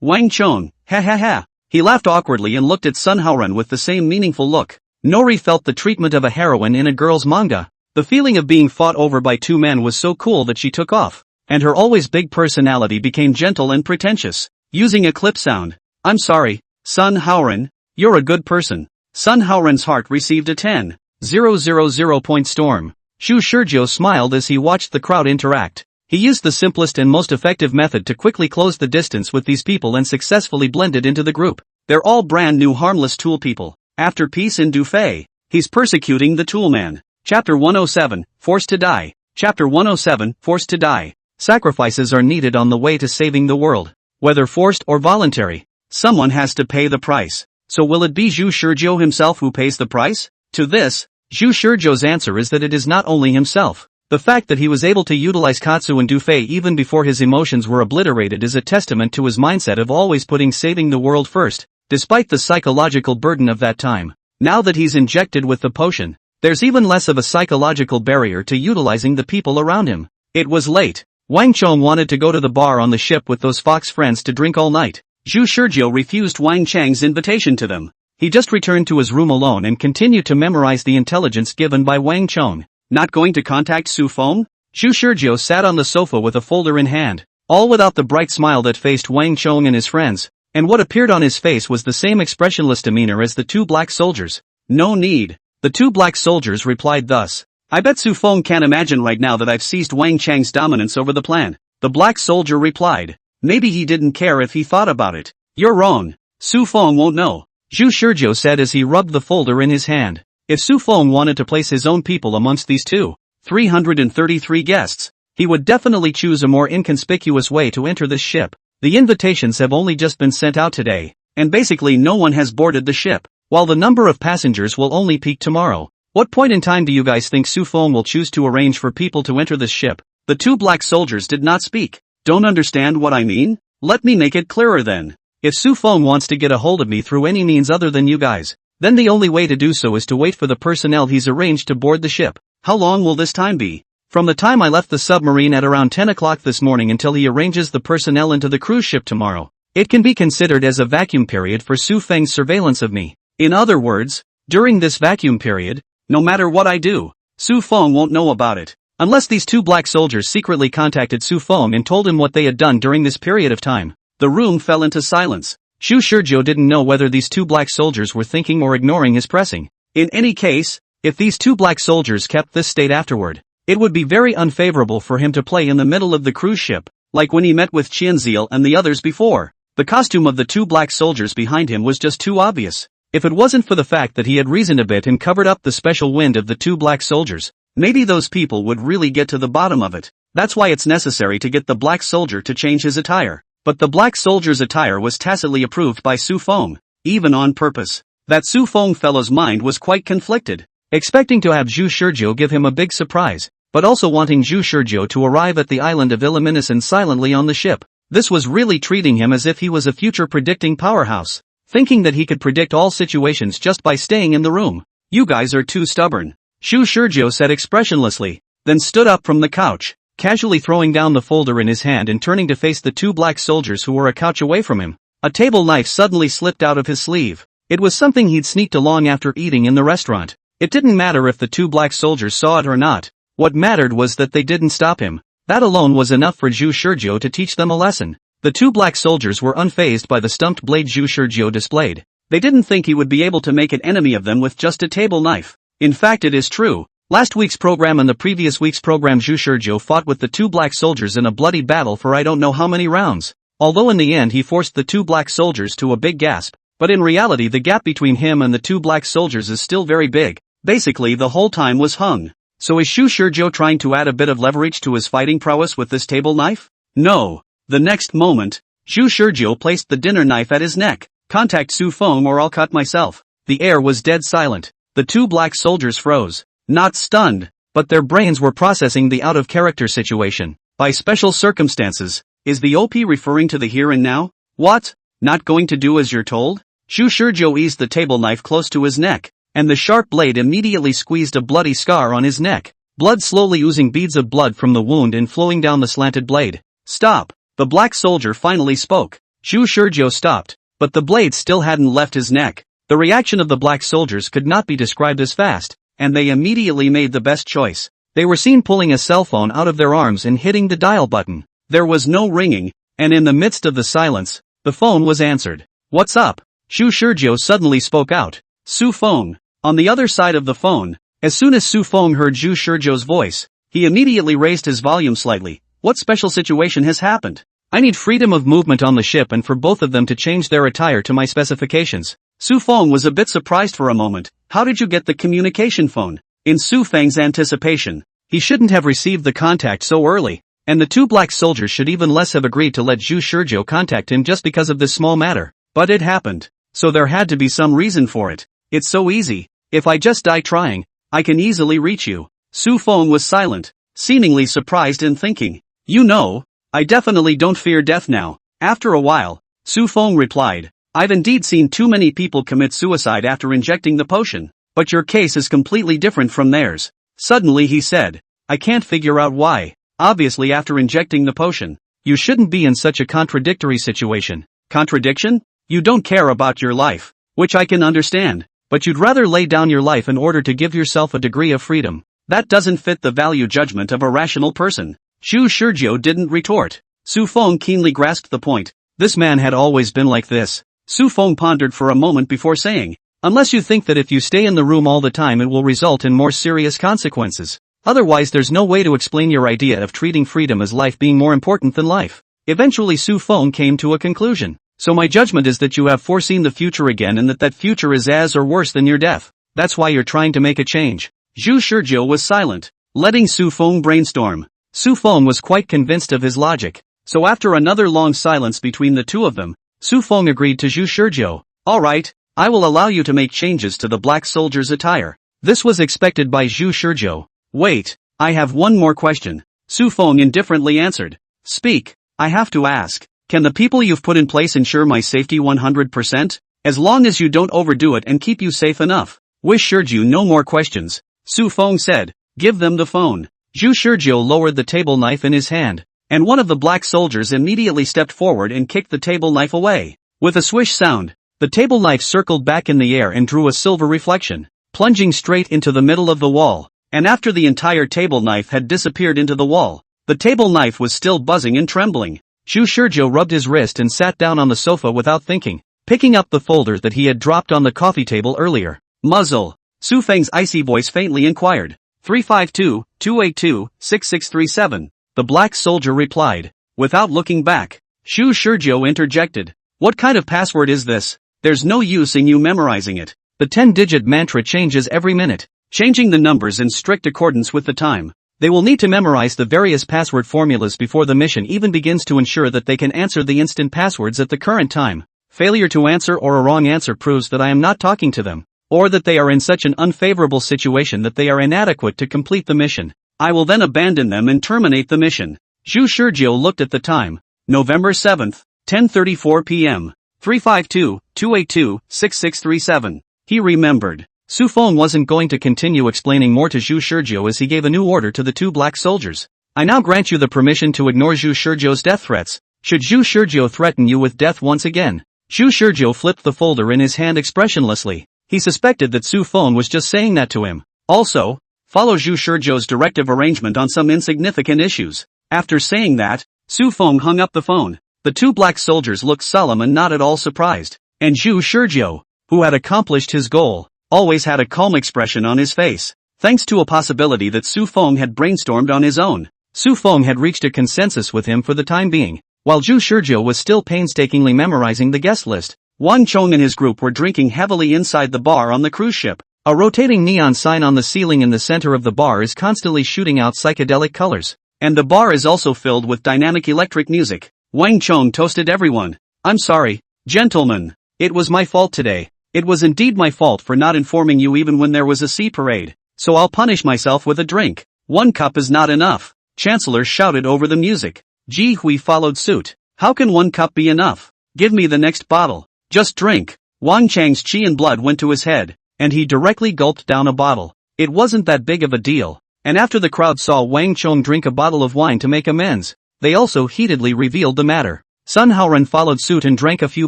Wang Chong, ha ha ha. He laughed awkwardly and looked at Sun Haoren with the same meaningful look. Nori felt the treatment of a heroine in a girl's manga. The feeling of being fought over by two men was so cool that she took off, and her always big personality became gentle and pretentious. Using a clip sound. I'm sorry, Sun Haoren, you're a good person. Sun Haoren's heart received a 10,000 point storm. Shu Shurjo smiled as he watched the crowd interact. He used the simplest and most effective method to quickly close the distance with these people and successfully blended into the group. They're all brand new harmless tool people. After peace in Dufei, he's persecuting the toolman. Chapter 107, Forced to Die. Chapter 107, Forced to Die. Sacrifices are needed on the way to saving the world. Whether forced or voluntary, someone has to pay the price. So will it be Zhu Shurjo himself who pays the price? To this, Zhu Shurjo's answer is that it is not only himself. The fact that he was able to utilize Katsu and Dufei even before his emotions were obliterated is a testament to his mindset of always putting saving the world first, despite the psychological burden of that time. Now that he's injected with the potion, there's even less of a psychological barrier to utilizing the people around him. It was late. Wang Chong wanted to go to the bar on the ship with those fox friends to drink all night. Zhu Shurjo refused Wang Chang's invitation to them. He just returned to his room alone and continued to memorize the intelligence given by Wang Chong. Not going to contact Su Feng? Zhu Shurjo sat on the sofa with a folder in hand, all without the bright smile that faced Wang Chong and his friends, and what appeared on his face was the same expressionless demeanor as the two black soldiers. No need. The two black soldiers replied thus. I bet Su Feng can't imagine right now that I've seized Wang Chang's dominance over the plan. The black soldier replied. Maybe he didn't care if he thought about it. You're wrong. Su Feng won't know. Zhu Shurjo said as he rubbed the folder in his hand. If Su Feng wanted to place his own people amongst these 333 guests, he would definitely choose a more inconspicuous way to enter this ship. The invitations have only just been sent out today, and basically no one has boarded the ship, while the number of passengers will only peak tomorrow. What point in time do you guys think Su Feng will choose to arrange for people to enter this ship? The two black soldiers did not speak. Don't understand what I mean? Let me make it clearer then. If Su Feng wants to get a hold of me through any means other than you guys, then the only way to do so is to wait for the personnel he's arranged to board the ship. How long will this time be? From the time I left the submarine at around 10 o'clock this morning until he arranges the personnel into the cruise ship tomorrow. It can be considered as a vacuum period for Su Feng's surveillance of me. In other words, during this vacuum period, no matter what I do, Su Feng won't know about it. Unless these two black soldiers secretly contacted Su Feng and told him what they had done during this period of time. The room fell into silence. Zhu Shurjo didn't know whether these two black soldiers were thinking or ignoring his pressing. In any case, if these two black soldiers kept this state afterward, it would be very unfavorable for him to play in the middle of the cruise ship, like when he met with Qianziel and the others before. The costume of the two black soldiers behind him was just too obvious. If it wasn't for the fact that he had reasoned a bit and covered up the special wind of the two black soldiers, maybe those people would really get to the bottom of it. That's why it's necessary to get the black soldier to change his attire. But the black soldier's attire was tacitly approved by Su Feng, even on purpose. That Su Feng fellow's mind was quite conflicted, expecting to have Zhu Shurjo give him a big surprise, but also wanting Zhu Shurjo to arrive at the island of Illumination silently on the ship. This was really treating him as if he was a future predicting powerhouse, thinking that he could predict all situations just by staying in the room. You guys are too stubborn, Zhu Shurjo said expressionlessly, then stood up from the couch, casually throwing down the folder in his hand and turning to face the two black soldiers who were a couch away from him. A table knife suddenly slipped out of his sleeve. It was something he'd sneaked along after eating in the restaurant. It didn't matter if the two black soldiers saw it or not. What mattered was that they didn't stop him. That alone was enough for Zhu Shurjo to teach them a lesson. The two black soldiers were unfazed by the stumped blade Zhu Shurjo displayed. They didn't think he would be able to make an enemy of them with just a table knife. In fact, it is true. Last week's program and the previous week's program, Zhu Shurjo fought with the two black soldiers in a bloody battle for I don't know how many rounds. Although in the end he forced the two black soldiers to a big gasp, but in reality the gap between him and the two black soldiers is still very big. Basically the whole time was hung. So is Zhu Shurjo trying to add a bit of leverage to his fighting prowess with this table knife? No. The next moment, Zhu Shurjo placed the dinner knife at his neck. Contact Su Feng or I'll cut myself. The air was dead silent. The two black soldiers froze. Not stunned, but their brains were processing the out-of-character situation. By special circumstances, is the OP referring to the here and now? What? Not going to do as you're told? Zhu Shurjo eased the table knife close to his neck, and the sharp blade immediately squeezed a bloody scar on his neck. Blood slowly oozing, beads of blood from the wound and flowing down the slanted blade. Stop! The black soldier finally spoke. Zhu Shurjo stopped, but the blade still hadn't left his neck. The reaction of the black soldiers could not be described as fast, and they immediately made the best choice. They were seen pulling a cell phone out of their arms and hitting the dial button. There was no ringing, and in the midst of the silence, the phone was answered. "What's up?" Zhu Shizhou suddenly spoke out. "Su Feng." On the other side of the phone, as soon as Su Feng heard Zhu Shizhou's voice, he immediately raised his volume slightly. "What special situation has happened? I need freedom of movement on the ship and for both of them to change their attire to my specifications." Su Feng was a bit surprised for a moment. "How did you get the communication phone?" In Su Feng's anticipation, he shouldn't have received the contact so early, and the two black soldiers should even less have agreed to let Zhu Shizhou contact him just because of this small matter. But it happened, so there had to be some reason for it. "It's so easy. If I just die trying, I can easily reach you." Su Feng was silent, seemingly surprised and thinking, "You know, I definitely don't fear death now." After a while, Su Feng replied, "I've indeed seen too many people commit suicide after injecting the potion, but your case is completely different from theirs." Suddenly he said, "I can't figure out why. Obviously after injecting the potion, you shouldn't be in such a contradictory situation." "Contradiction? You don't care about your life, which I can understand, but you'd rather lay down your life in order to give yourself a degree of freedom. That doesn't fit the value judgment of a rational person." Zhu Shizhou didn't retort. Su Feng keenly grasped the point. This man had always been like this. Su Feng pondered for a moment before saying, "Unless you think that if you stay in the room all the time it will result in more serious consequences. Otherwise there's no way to explain your idea of treating freedom as life being more important than life." Eventually Su Feng came to a conclusion. "So my judgment is that you have foreseen the future again and that future is as or worse than your death. That's why you're trying to make a change." Zhu Shizhou was silent, letting Su Feng brainstorm. Su Feng was quite convinced of his logic, so after another long silence between the two of them, Su Feng agreed to Zhu Shizhou. "All right, I will allow you to make changes to the black soldier's attire." This was expected by Zhu Shizhou. "Wait, I have one more question." Su Feng indifferently answered. "Speak." "I have to ask, can the people you've put in place ensure my safety 100%? As long as you don't overdo it and keep you safe enough." "Wish Shizhou no more questions," Su Feng said. "Give them the phone." Zhu Shizhou lowered the table knife in his hand, and one of the black soldiers immediately stepped forward and kicked the table knife away. With a swish sound, the table knife circled back in the air and drew a silver reflection, plunging straight into the middle of the wall. And after the entire table knife had disappeared into the wall, the table knife was still buzzing and trembling. Zhu Shizhou rubbed his wrist and sat down on the sofa without thinking, picking up the folder that he had dropped on the coffee table earlier. "Muzzle?" Su Feng's icy voice faintly inquired. 352-282-6637. The black soldier replied, without looking back. Zhu Shizhou interjected. "What kind of password is this? There's no use in you memorizing it. The 10-digit mantra changes every minute, changing the numbers in strict accordance with the time. They will need to memorize the various password formulas before the mission even begins to ensure that they can answer the instant passwords at the current time. Failure to answer or a wrong answer proves that I am not talking to them, or that they are in such an unfavorable situation that they are inadequate to complete the mission. I will then abandon them and terminate the mission." Zhu Shizhou looked at the time. November 7th, 10:34 p.m. 352-282-6637. He remembered. Su Feng wasn't going to continue explaining more to Zhu Shizhou as he gave a new order to the two black soldiers. "I now grant you the permission to ignore Zhu Shizhou's death threats. Should Zhu Shizhou threaten you with death once again?" Zhu Shizhou flipped the folder in his hand expressionlessly. He suspected that Su Feng was just saying that to him. Also, follow Zhu Shizhou's directive arrangement on some insignificant issues. After saying that, Su Feng hung up the phone. The two black soldiers looked solemn and not at all surprised. And Zhu Shizhou, who had accomplished his goal, always had a calm expression on his face. Thanks to a possibility that Su Feng had brainstormed on his own, Su Feng had reached a consensus with him for the time being. While Zhu Shizhou was still painstakingly memorizing the guest list, Wang Chong and his group were drinking heavily inside the bar on the cruise ship. A rotating neon sign on the ceiling in the center of the bar is constantly shooting out psychedelic colors, and the bar is also filled with dynamic electric music. Wang Chong toasted everyone. "I'm sorry, gentlemen. It was my fault today. It was indeed my fault for not informing you even when there was a sea parade. So I'll punish myself with a drink. One cup is not enough." Chancellor shouted over the music. Ji Hui followed suit. "How can one cup be enough? Give me the next bottle. Just drink." Wang Chang's chi and blood went to his head, and he directly gulped down a bottle. It wasn't that big of a deal, and after the crowd saw Wang Chong drink a bottle of wine to make amends, they also heatedly revealed the matter. Sun Haoren followed suit and drank a few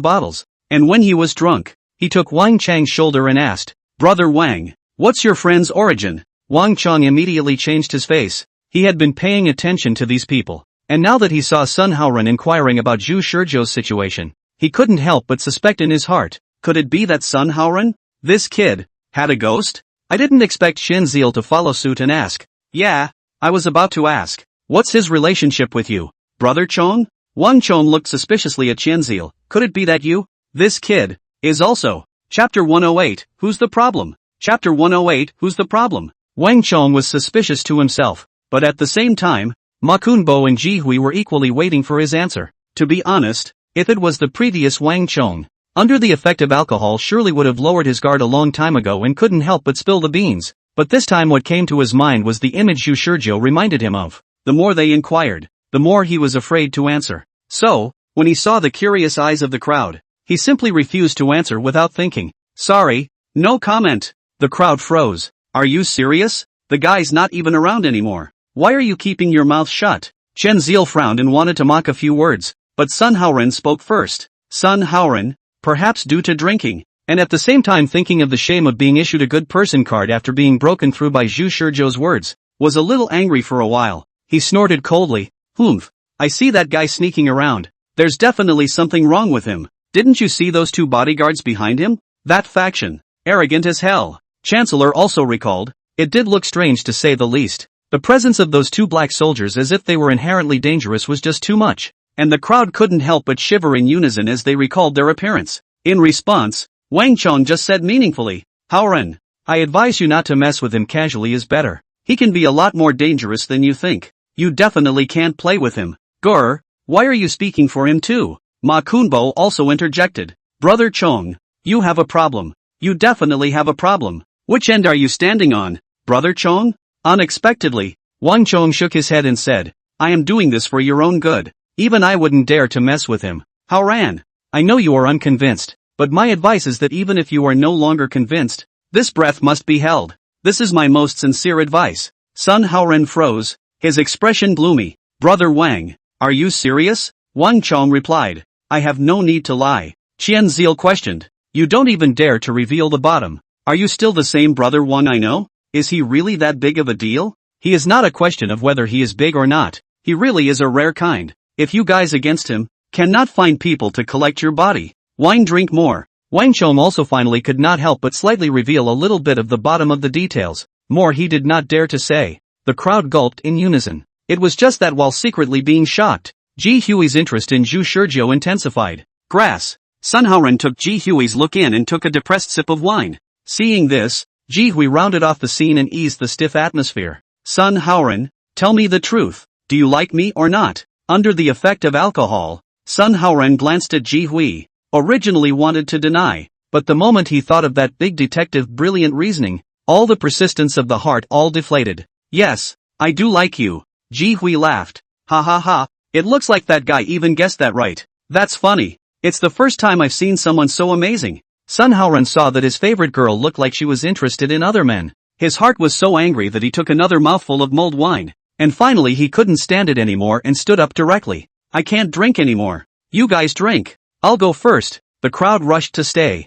bottles. And when he was drunk, he took Wang Chang's shoulder and asked, "Brother Wang, what's your friend's origin?" Wang Chang immediately changed his face. He had been paying attention to these people, and now that he saw Sun Haoren inquiring about Zhu Shizhou's situation, he couldn't help but suspect in his heart, could it be that Sun Haoren, this kid, had a ghost? I didn't expect Xin Ziel to follow suit and ask. Yeah, I was about to ask, what's his relationship with you, Brother Chong? Wang Chong looked suspiciously at Xin Ziel. Could it be that you, this kid, is also? Chapter 108, Who's the Problem? Chapter 108, Who's the Problem? Wang Chong was suspicious to himself, but at the same time, Ma Kunbo and Ji Hui were equally waiting for his answer. To be honest, if it was the previous Wang Chong, under the effect of alcohol surely would have lowered his guard a long time ago and couldn't help but spill the beans, but this time what came to his mind was the image Zhu Shizhou reminded him of. The more they inquired, the more he was afraid to answer. So, when he saw the curious eyes of the crowd, he simply refused to answer without thinking. Sorry, no comment. The crowd froze. Are you serious? The guy's not even around anymore. Why are you keeping your mouth shut? Chen Ziel frowned and wanted to mock a few words, but Sun Haoren spoke first. Sun Haoren, perhaps due to drinking, and at the same time thinking of the shame of being issued a good person card after being broken through by Zhu Shizhou's words, was a little angry for a while. He snorted coldly. Humph. I see that guy sneaking around. There's definitely something wrong with him. Didn't you see those two bodyguards behind him? That faction. Arrogant as hell. Chancellor also recalled. It did look strange to say the least. The presence of those two black soldiers as if they were inherently dangerous was just too much, and the crowd couldn't help but shiver in unison as they recalled their appearance. In response, Wang Chong just said meaningfully, Haoren, I advise you not to mess with him. Casually is better. He can be a lot more dangerous than you think. You definitely can't play with him. Grr, why are you speaking for him too? Ma Kunbo also interjected. Brother Chong, you have a problem. You definitely have a problem. Which end are you standing on, Brother Chong? Unexpectedly, Wang Chong shook his head and said, I am doing this for your own good. Even I wouldn't dare to mess with him. Haoren, I know you are unconvinced, but my advice is that even if you are no longer convinced, this breath must be held. This is my most sincere advice. Sun Haoren froze, his expression gloomy. Brother Wang, are you serious? Wang Chong replied, I have no need to lie. Qian Ziel questioned, you don't even dare to reveal the bottom. Are you still the same Brother Wang I know? Is he really that big of a deal? He is not a question of whether he is big or not. He really is a rare kind. If you guys against him cannot find people to collect your body, wine drink more. Wang Chong also finally could not help but slightly reveal a little bit of the bottom of the details. More he did not dare to say. The crowd gulped in unison. It was just that while secretly being shocked, Ji Hui's interest in Zhu Shizhou intensified. Grass. Sun Haoren took Ji Hui's look in and took a depressed sip of wine. Seeing this, Ji Hui rounded off the scene and eased the stiff atmosphere. Sun Haoren, tell me the truth. Do you like me or not? Under the effect of alcohol, Sun Haoren glanced at Ji Hui. Originally wanted to deny, but the moment he thought of that big detective brilliant reasoning, all the persistence of the heart all deflated. Yes, I do like you. Ji Hui laughed. Ha ha ha, it looks like that guy even guessed that right. That's funny. It's the first time I've seen someone so amazing. Sun Haoren saw that his favorite girl looked like she was interested in other men. His heart was so angry that he took another mouthful of mulled wine, and finally he couldn't stand it anymore and stood up directly. I can't drink anymore. You guys drink. I'll go first. The crowd rushed to stay.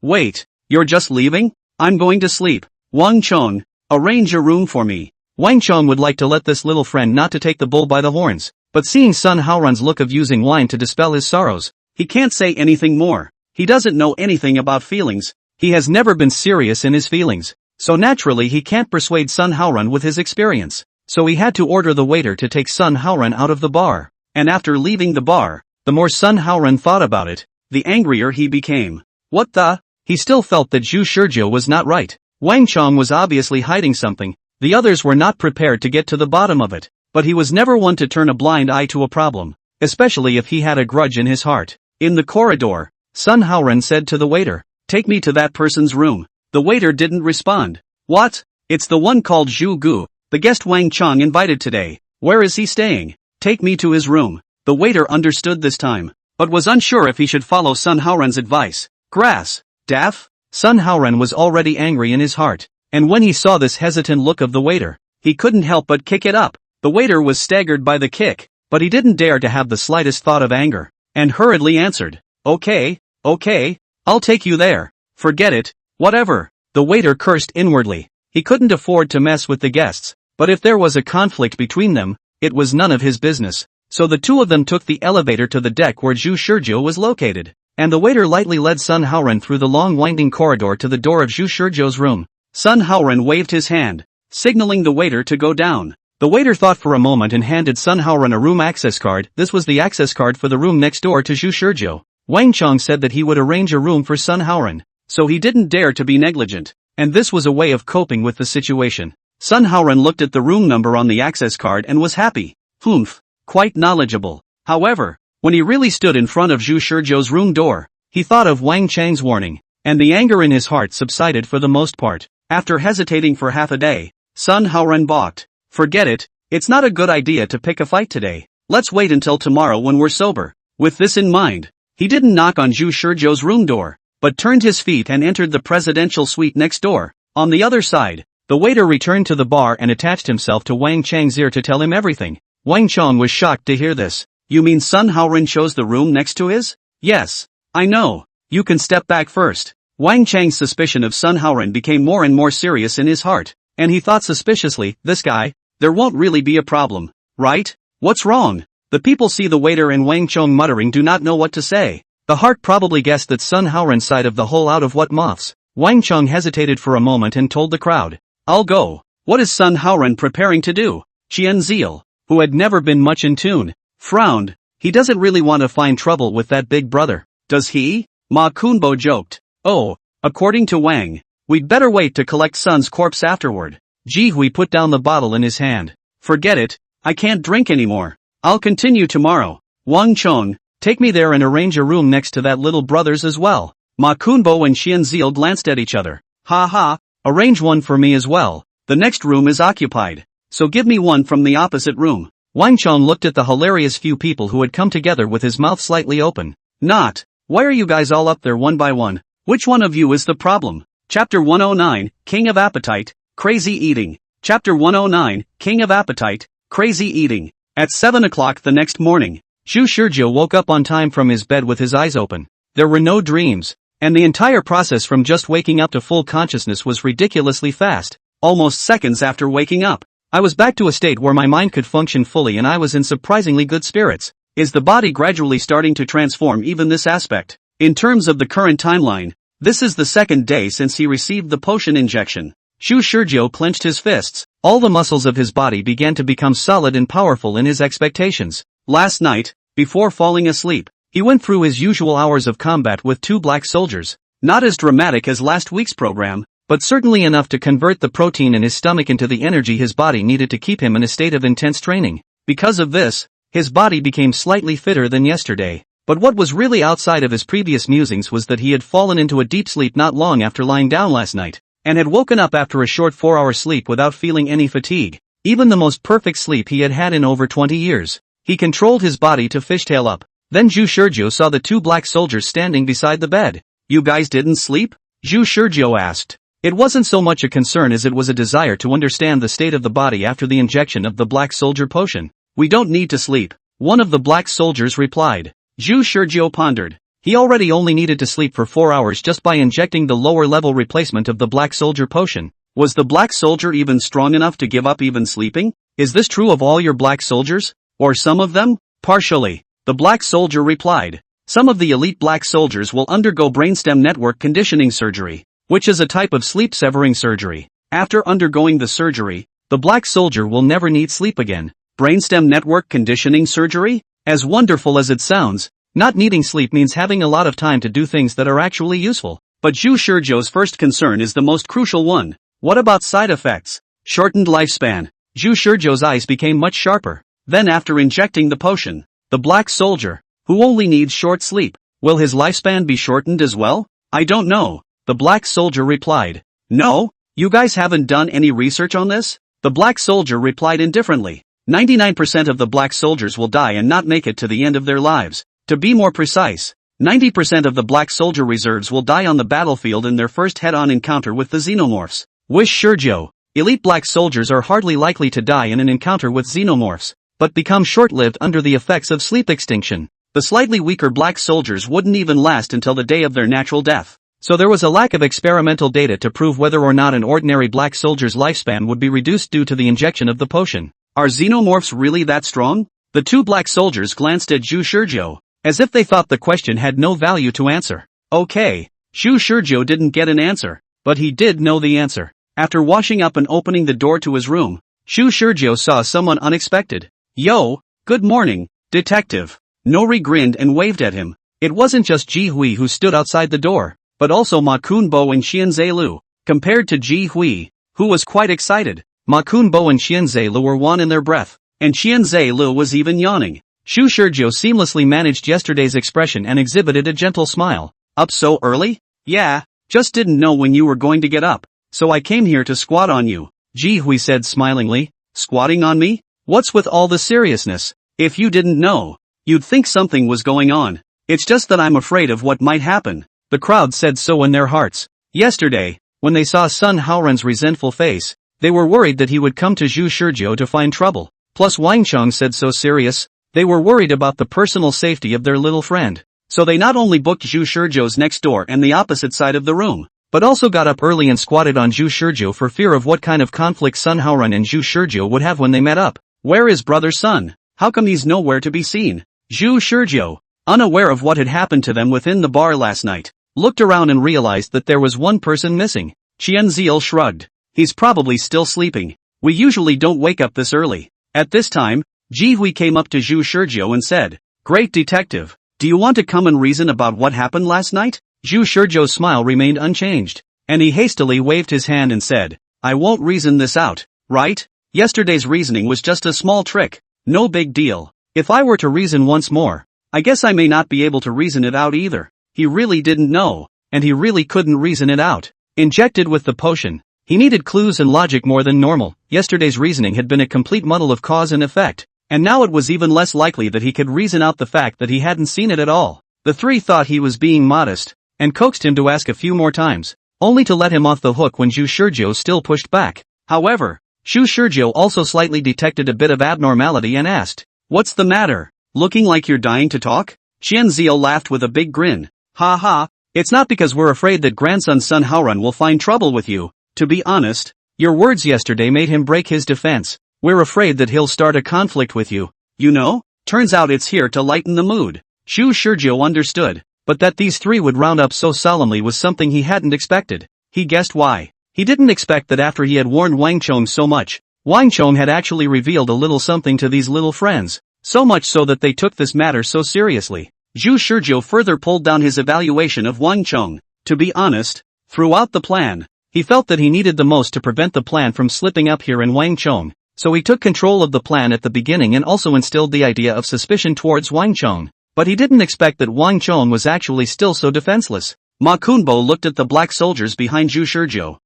Wait, you're just leaving? I'm going to sleep. Wang Chong, arrange a room for me. Wang Chong would like to let this little friend not to take the bull by the horns, but seeing Sun Haoren's look of using wine to dispel his sorrows, he can't say anything more. He doesn't know anything about feelings. He has never been serious in his feelings, so naturally he can't persuade Sun Haoren with his experience. So he had to order the waiter to take Sun Haoren out of the bar. And after leaving the bar, the more Sun Haoren thought about it, the angrier he became. What the? He still felt that Zhu Shizhou was not right. Wang Chong was obviously hiding something. The others were not prepared to get to the bottom of it. But he was never one to turn a blind eye to a problem, especially if he had a grudge in his heart. In the corridor, Sun Haoren said to the waiter, take me to that person's room. The waiter didn't respond. What? It's the one called Zhu Gu, the guest Wang Chong invited today. Where is he staying? Take me to his room. The waiter understood this time, but was unsure if he should follow Sun Haoren's advice. Grass. Daff? Sun Haoren was already angry in his heart, and when he saw this hesitant look of the waiter, he couldn't help but kick it up. The waiter was staggered by the kick, but he didn't dare to have the slightest thought of anger, and hurriedly answered, okay, Okay, I'll take you there. Forget it, whatever. The waiter cursed inwardly. He couldn't afford to mess with the guests, but if there was a conflict between them, it was none of his business. So the two of them took the elevator to the deck where Zhu Shizhou was located, and the waiter lightly led Sun Haoren through the long winding corridor to the door of Zhu Shizhou's room. Sun Haoren waved his hand, signaling the waiter to go down. The waiter thought for a moment and handed Sun Haoren a room access card. This was the access card for the room next door to Zhu Shizhou. Wang Chong said that he would arrange a room for Sun Haoren, so he didn't dare to be negligent, and this was a way of coping with the situation. Sun Haoren looked at the room number on the access card and was happy. Humph, quite knowledgeable. However, when he really stood in front of Zhu Shizhou's room door, he thought of Wang Chang's warning, and the anger in his heart subsided for the most part. After hesitating for half a day, Sun Haoren balked. Forget it, it's not a good idea to pick a fight today. Let's wait until tomorrow when we're sober. With this in mind, he didn't knock on Zhu Shizhou's room door, but turned his feet and entered the presidential suite next door. On the other side, the waiter returned to the bar and attached himself to Wang Chang's ear to tell him everything. Wang Chong was shocked to hear this. You mean Sun Haoren chose the room next to his? Yes, I know. You can step back first. Wang Chang's suspicion of Sun Haoren became more and more serious in his heart, and he thought suspiciously, this guy, there won't really be a problem, right? What's wrong? The people see the waiter and Wang Chong muttering do not know what to say. The heart probably guessed that Sun Haoren's side of the whole out of what muffs. Wang Chong hesitated for a moment and told the crowd, I'll go. What is Sun Haoren preparing to do? Qian Ziel, who had never been much in tune, frowned. He doesn't really want to find trouble with that big brother, does he? Ma Kunbo joked. Oh, according to Wang, we'd better wait to collect Sun's corpse afterward. Ji Hui put down the bottle in his hand. Forget it, I can't drink anymore. I'll continue tomorrow. Wang Chong, take me there and arrange a room next to that little brother's as well. Ma Kunbo and Qian Ziel glanced at each other. Ha ha, arrange one for me as well. The next room is occupied, so give me one from the opposite room. Wang Chong looked at the hilarious few people who had come together with his mouth slightly open. Not, why are you guys all up there one by one? Which one of you is the problem? Chapter 109, King of Appetite, Crazy Eating. Chapter 109, King of Appetite, Crazy Eating. At 7 o'clock the next morning, Zhu Shizhou woke up on time from his bed with his eyes open. There were no dreams, and the entire process from just waking up to full consciousness was ridiculously fast. Almost seconds after waking up, I was back to a state where my mind could function fully and I was in surprisingly good spirits. Is the body gradually starting to transform even this aspect? In terms of the current timeline, this is the second day since he received the potion injection. Zhu Shizhou clenched his fists. All the muscles of his body began to become solid and powerful in his expectations. Last night, before falling asleep, he went through his usual hours of combat with 2 black soldiers. Not as dramatic as last week's program, but certainly enough to convert the protein in his stomach into the energy his body needed to keep him in a state of intense training. Because of this, his body became slightly fitter than yesterday. But what was really outside of his previous musings was that he had fallen into a deep sleep not long after lying down last night, and had woken up after a short 4-hour sleep without feeling any fatigue, even the most perfect sleep he had had in over 20 years. He controlled his body to fishtail up. Then Zhu Shizhou saw the 2 black soldiers standing beside the bed. You guys didn't sleep? Zhu Shizhou asked. It wasn't so much a concern as it was a desire to understand the state of the body after the injection of the black soldier potion. We don't need to sleep, one of the black soldiers replied. Zhu Shizhou pondered. He already only needed to sleep for 4 hours just by injecting the lower-level replacement of the black soldier potion. Was the black soldier even strong enough to give up even sleeping? Is this true of all your black soldiers? Or some of them? Partially, the black soldier replied. Some of the elite black soldiers will undergo brainstem network conditioning surgery, which is a type of sleep-severing surgery. After undergoing the surgery, the black soldier will never need sleep again. Brainstem network conditioning surgery? As wonderful as it sounds, not needing sleep means having a lot of time to do things that are actually useful. But Zhu Shizhou's first concern is the most crucial one. What about side effects? Shortened lifespan. Zhu Shizhou's eyes became much sharper. Then after injecting the potion, the black soldier, who only needs short sleep, will his lifespan be shortened as well? I don't know, the black soldier replied. No? You guys haven't done any research on this? The black soldier replied indifferently. 99% of the black soldiers will die and not make it to the end of their lives. To be more precise, 90% of the black soldier reserves will die on the battlefield in their first head-on encounter with the xenomorphs. Wish Shizhou, elite black soldiers are hardly likely to die in an encounter with xenomorphs, but become short-lived under the effects of sleep extinction. The slightly weaker black soldiers wouldn't even last until the day of their natural death. So there was a lack of experimental data to prove whether or not an ordinary black soldier's lifespan would be reduced due to the injection of the potion. Are xenomorphs really that strong? The two black soldiers glanced at Zhu Shizhou, as if they thought the question had no value to answer. Okay. Zhu Shizhou didn't get an answer, but he did know the answer. After washing up and opening the door to his room, Zhu Shizhou saw someone unexpected. Yo, good morning, detective. Nori grinned and waved at him. It wasn't just Ji Hui who stood outside the door, but also Ma Kunbo and Xianzhe Lu. Compared to Ji Hui, who was quite excited, Ma Kunbo and Xianzhe Lu were one in their breath, and Xianzhe Lu was even yawning. Zhu Shizhou seamlessly managed yesterday's expression and exhibited a gentle smile. Up so early? Yeah, just didn't know when you were going to get up, so I came here to squat on you, Ji Hui said smilingly. Squatting on me? What's with all the seriousness? If you didn't know, you'd think something was going on. It's just that I'm afraid of what might happen. The crowd said so in their hearts. Yesterday, when they saw Sun Haoran's resentful face, they were worried that he would come to Zhu Shizhou to find trouble. Plus Wang Chong said so serious, they were worried about the personal safety of their little friend. So they not only booked Zhu Shizhou's next door and the opposite side of the room, but also got up early and squatted on Zhu Shizhou for fear of what kind of conflict Sun Haoran and Zhu Shizhou would have when they met up. Where is brother Sun? How come he's nowhere to be seen? Zhu Shizhou, unaware of what had happened to them within the bar last night, looked around and realized that there was one person missing. Qianziel shrugged. He's probably still sleeping. We usually don't wake up this early. At this time, Ji Hui came up to Zhu Shizhou and said, Great detective, do you want to come and reason about what happened last night? Zhu Shizhou's smile remained unchanged, and he hastily waved his hand and said, I won't reason this out, right? Yesterday's reasoning was just a small trick, no big deal. If I were to reason once more, I guess I may not be able to reason it out either. He really didn't know, and he really couldn't reason it out. Injected with the potion, he needed clues and logic more than normal. Yesterday's reasoning had been a complete muddle of cause and effect, and now it was even less likely that he could reason out the fact that he hadn't seen it at all. The three thought he was being modest, and coaxed him to ask a few more times, only to let him off the hook when Zhu Shizhou still pushed back. However, Zhu Shizhou also slightly detected a bit of abnormality and asked, What's the matter? Looking like you're dying to talk? Qianziel laughed with a big grin. Ha ha, it's not because we're afraid that grandson Sun Haoran will find trouble with you. To be honest, your words yesterday made him break his defense. We're afraid that he'll start a conflict with you. You know, turns out it's here to lighten the mood. Zhu Shizhou understood, but that these three would round up so solemnly was something he hadn't expected. He guessed why. He didn't expect that after he had warned Wang Chong so much, Wang Chong had actually revealed a little something to these little friends, so much so that they took this matter so seriously. Zhu Shizhou further pulled down his evaluation of Wang Chong. To be honest, throughout the plan, he felt that he needed the most to prevent the plan from slipping up here in Wang Chong. So he took control of the plan at the beginning and also instilled the idea of suspicion towards Wang Chong. But he didn't expect that Wang Chong was actually still so defenseless. Ma Kunbo looked at the black soldiers behind Zhu Shizhou.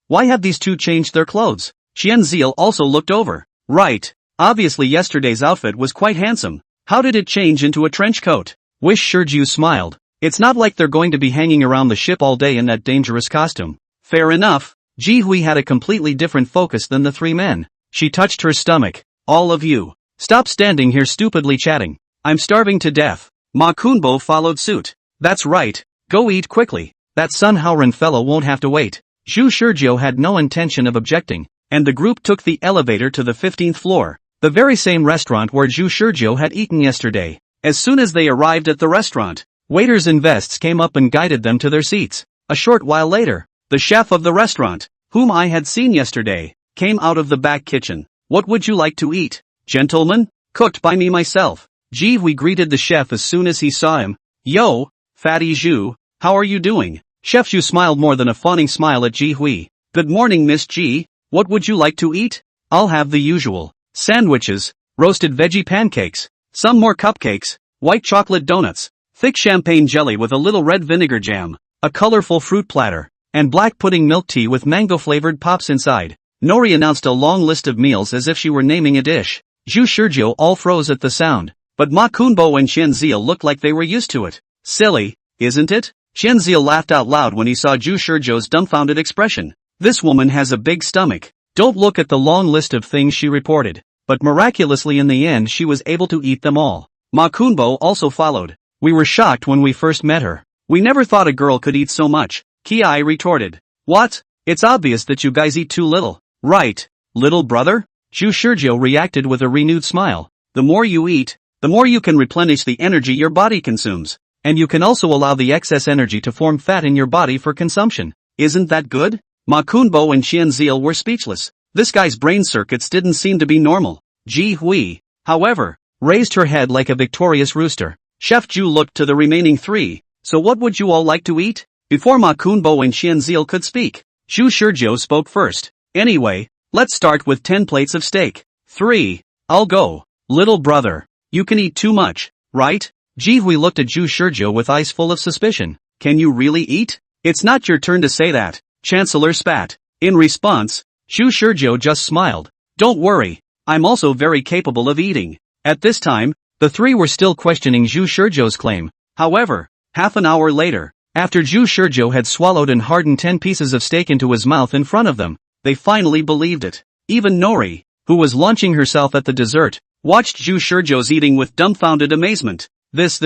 Why have these two changed their clothes? Qianziel also looked over. Right. Obviously yesterday's outfit was quite handsome. How did it change into a trench coat? Wish Shizhou smiled. It's not like they're going to be hanging around the ship all day in that dangerous costume. Fair enough. Ji Hui had a completely different focus than the three men. She touched her stomach. All of you, stop standing here stupidly chatting. I'm starving to death. Ma Kunbo followed suit. That's right, go eat quickly. That Sun Haoran fellow won't have to wait. Zhu Shizhou had no intention of objecting, and the group took the elevator to the 15th floor, the very same restaurant where Zhu Shizhou had eaten yesterday. As soon as they arrived at the restaurant, waiters in vests came up and guided them to their seats. A short while later, the chef of the restaurant, whom I had seen yesterday, came out of the back kitchen. What would you like to eat, gentlemen? Cooked by me myself. Ji Hui greeted the chef as soon as he saw him. Yo, Fatty Zhu, how are you doing? Chef Zhu smiled more than a fawning smile at Ji Hui. Good morning Miss Ji, what would you like to eat? I'll have the usual. Sandwiches, roasted veggie pancakes, some more cupcakes, white chocolate donuts, thick champagne jelly with a little red vinegar jam, a colorful fruit platter, and black pudding milk tea with mango-flavored pops inside. Nori announced a long list of meals as if she were naming a dish. Zhu Shizhou all froze at the sound, but Ma Kunbo and Qianziel looked like they were used to it. Silly, isn't it? Qianziel laughed out loud when he saw Zhu Shizhou's dumbfounded expression. This woman has a big stomach. Don't look at the long list of things she reported. But miraculously in the end she was able to eat them all. Ma Kunbo also followed. We were shocked when we first met her. We never thought a girl could eat so much, Ki retorted. What? It's obvious that you guys eat too little, right, little brother? Zhu Shizhou reacted with a renewed smile. The more you eat, the more you can replenish the energy your body consumes. And you can also allow the excess energy to form fat in your body for consumption. Isn't that good? Ma Kunbo and Xianzil were speechless. This guy's brain circuits didn't seem to be normal. Ji Hui, however, raised her head like a victorious rooster. Chef Zhu looked to the remaining three. So what would you all like to eat? Before Ma Kunbo and Xianzil could speak, Zhu Shizhou spoke first. Anyway, let's start with 10 plates of steak. 3. I'll go. Little brother. You can eat too much, right? Ji Hui looked at Zhu Shizhou with eyes full of suspicion. Can you really eat? It's not your turn to say that. Chancellor spat. In response, Zhu Shizhou just smiled. Don't worry. I'm also very capable of eating. At this time, the three were still questioning Zhu Shizhou's claim. However, half an hour later, after Zhu Shizhou had swallowed and hardened 10 pieces of steak into his mouth in front of them, they finally believed it. Even Nori, who was launching herself at the dessert, watched Zhu Shizhou's eating with dumbfounded amazement. This.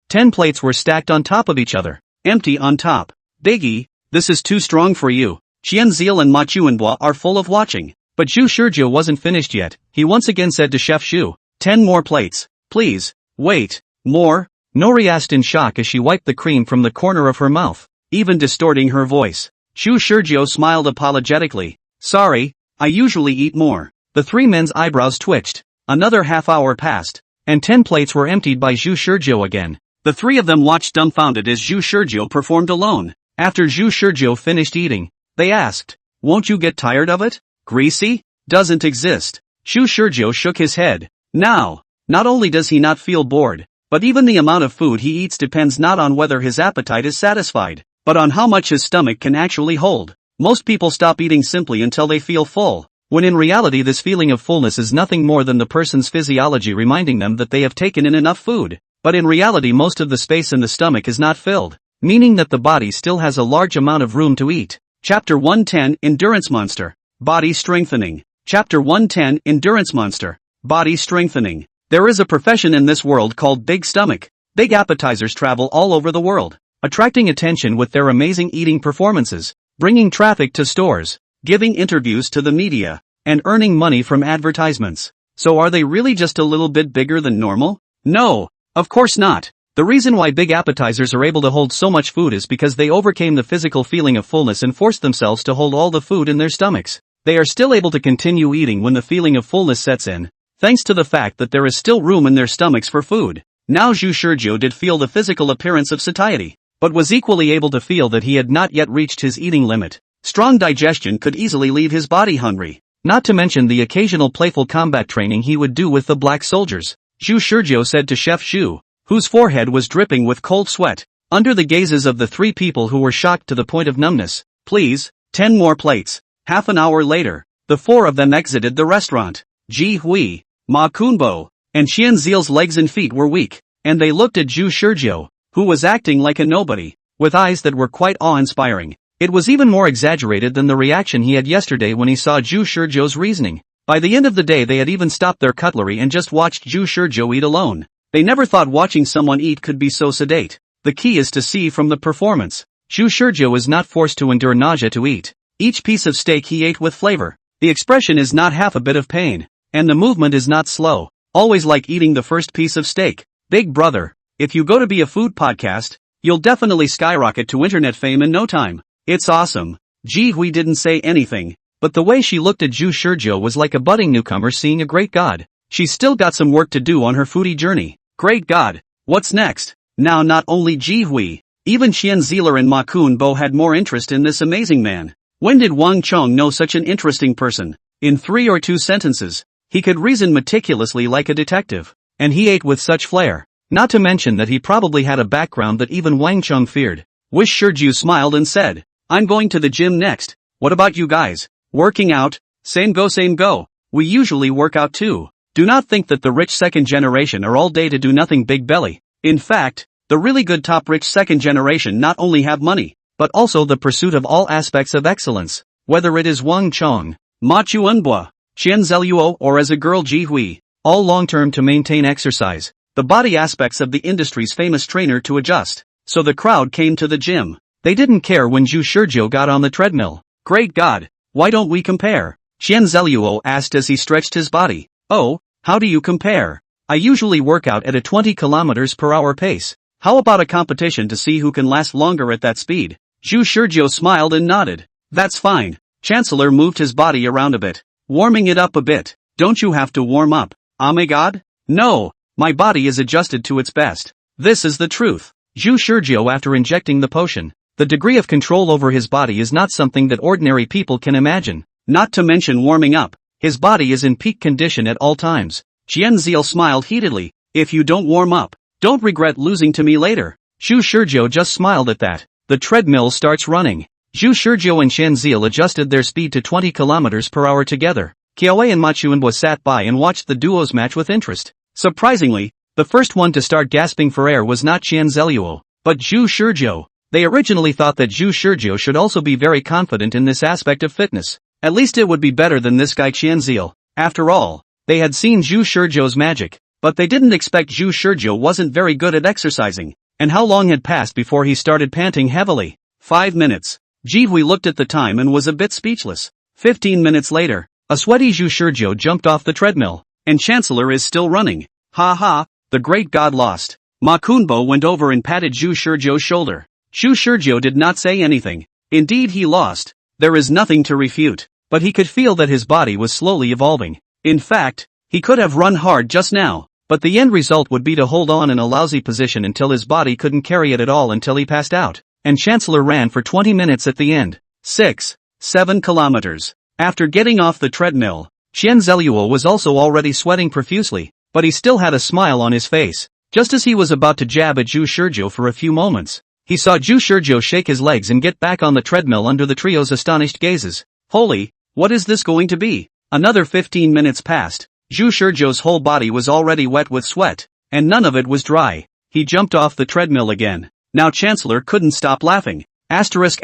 10 plates were stacked on top of each other, empty on top. Biggie, this is too strong for you. Xianzil and Ma Chuanbua are full of watching. But Zhu Shizhou wasn't finished yet. He once again said to Chef Shu, 10 more plates, please. Wait, more? Nori asked in shock as she wiped the cream from the corner of her mouth, even distorting her voice. Zhu Shizhou smiled apologetically. Sorry, I usually eat more. The three men's eyebrows twitched. Another half hour passed, and 10 plates were emptied by Zhu Shizhou again. The three of them watched dumbfounded as Zhu Shizhou performed alone. After Zhu Shizhou finished eating, they asked, won't you get tired of it? Greasy? Doesn't exist. Zhu Shizhou shook his head. Now, not only does he not feel bored, but even the amount of food he eats depends not on whether his appetite is satisfied, but on how much his stomach can actually hold. Most people stop eating simply until they feel full, when in reality this feeling of fullness is nothing more than the person's physiology reminding them that they have taken in enough food. But in reality most of the space in the stomach is not filled, meaning that the body still has a large amount of room to eat. Chapter 110 Endurance Monster. Body Strengthening. Chapter 110 Endurance Monster. Body Strengthening. There is a profession in this world called Big Stomach. Big appetizers travel all over the world, attracting attention with their amazing eating performances, bringing traffic to stores, giving interviews to the media, and earning money from advertisements. So are they really just a little bit bigger than normal? No, of course not. The reason why big appetizers are able to hold so much food is because they overcame the physical feeling of fullness and forced themselves to hold all the food in their stomachs. They are still able to continue eating when the feeling of fullness sets in, thanks to the fact that there is still room in their stomachs for food. Now Zhu Shizhou did feel the physical appearance of satiety, but was equally able to feel that he had not yet reached his eating limit. Strong digestion could easily leave his body hungry, not to mention the occasional playful combat training he would do with the black soldiers. Zhu Shizhou said to Chef Shu, whose forehead was dripping with cold sweat, under the gazes of the three people who were shocked to the point of numbness, please, 10 more plates. Half an hour later, the four of them exited the restaurant. Ji Hui, Ma Kunbo, and Xianzil's legs and feet were weak, and they looked at Zhu Shizhou, who was acting like a nobody, with eyes that were quite awe-inspiring. It was even more exaggerated than the reaction he had yesterday when he saw Zhu Shizhou's reasoning. By the end of the day they had even stopped their cutlery and just watched Zhu Shizhou eat alone. They never thought watching someone eat could be so sedate. The key is to see from the performance. Zhu Shizhou is not forced to endure nausea to eat. Each piece of steak he ate with flavor. The expression is not half a bit of pain, and the movement is not slow, always like eating the first piece of steak. Big brother, if you go to be a food podcast, you'll definitely skyrocket to internet fame in no time. It's awesome. Ji Hui didn't say anything, but the way she looked at Zhu Shizhou was like a budding newcomer seeing a great god. She's still got some work to do on her foodie journey. Great god, what's next? Now not only Ji Hui, even Xianzil and Ma Kunbo had more interest in this amazing man. When did Wang Chong know such an interesting person? In 3 or 2 sentences, he could reason meticulously like a detective, and he ate with such flair. Not to mention that he probably had a background that even Wang Chong feared. Wish Shizhou smiled and said, I'm going to the gym next. What about you guys? Working out? Same go. We usually work out too. Do not think that the rich second generation are all day to do nothing big belly. In fact, the really good top rich second generation not only have money, but also the pursuit of all aspects of excellence, whether it is Wang Chong, Ma Chuanbua, Xianzil or as a girl Ji Hui, all long-term to maintain exercise. the body aspects of the industry's famous trainer to adjust, so the crowd came to the gym. They didn't care when Zhu Shizhou got on the treadmill. Great God, why don't we compare? Qian Zeluo asked as he stretched his body. Oh, how do you compare? I usually work out at a 20 km per hour pace. How about a competition to see who can last longer at that speed? Zhu Shizhou smiled and nodded. That's fine. Chancellor moved his body around a bit, warming it up a bit. Don't you have to warm up? Oh my God? No, my body is adjusted to its best. This is the truth. Zhu Shizhou after injecting the potion. The degree of control over his body is not something that ordinary people can imagine. Not to mention warming up. His body is in peak condition at all times. Jian Ziel smiled heatedly. If you don't warm up, don't regret losing to me later. Zhu Shizhou just smiled at that. The treadmill starts running. Zhu Shizhou and Qian Ziel adjusted their speed to 20 km per hour together. Qiaowei and Ma Chuanbo sat by and watched the duo's match with interest. Surprisingly, the first one to start gasping for air was not Qian Zeluo, but Zhu Shizhou. They originally thought that Zhu Shizhou should also be very confident in this aspect of fitness. At least it would be better than this guy Qian Ziel. After all, they had seen Zhu Shizhou's magic, but they didn't expect Zhu Shizhou wasn't very good at exercising. And how long had passed before he started panting heavily? 5 minutes. Jihui looked at the time and was a bit speechless. 15 minutes later, a sweaty Zhu Shizhou jumped off the treadmill, and Chancellor is still running. Ha ha, the great god lost. Ma Kunbo went over and patted Zhu Shizhou's shoulder. Zhu Shizhou did not say anything. Indeed he lost. There is nothing to refute, but he could feel that his body was slowly evolving. In fact, he could have run hard just now, but the end result would be to hold on in a lousy position until his body couldn't carry it at all until he passed out. And Chancellor ran for 20 minutes at the end. 7 kilometers. After getting off the treadmill, Qian Zeluo was also already sweating profusely, but he still had a smile on his face. Just as he was about to jab at Zhu Shizhou for a few moments, he saw Zhu Shizhou shake his legs and get back on the treadmill under the trio's astonished gazes. Holy, what is this going to be? Another 15 minutes passed. Zhu Shizhou's whole body was already wet with sweat, and none of it was dry. He jumped off the treadmill again. Now Chancellor couldn't stop laughing. Asterisk.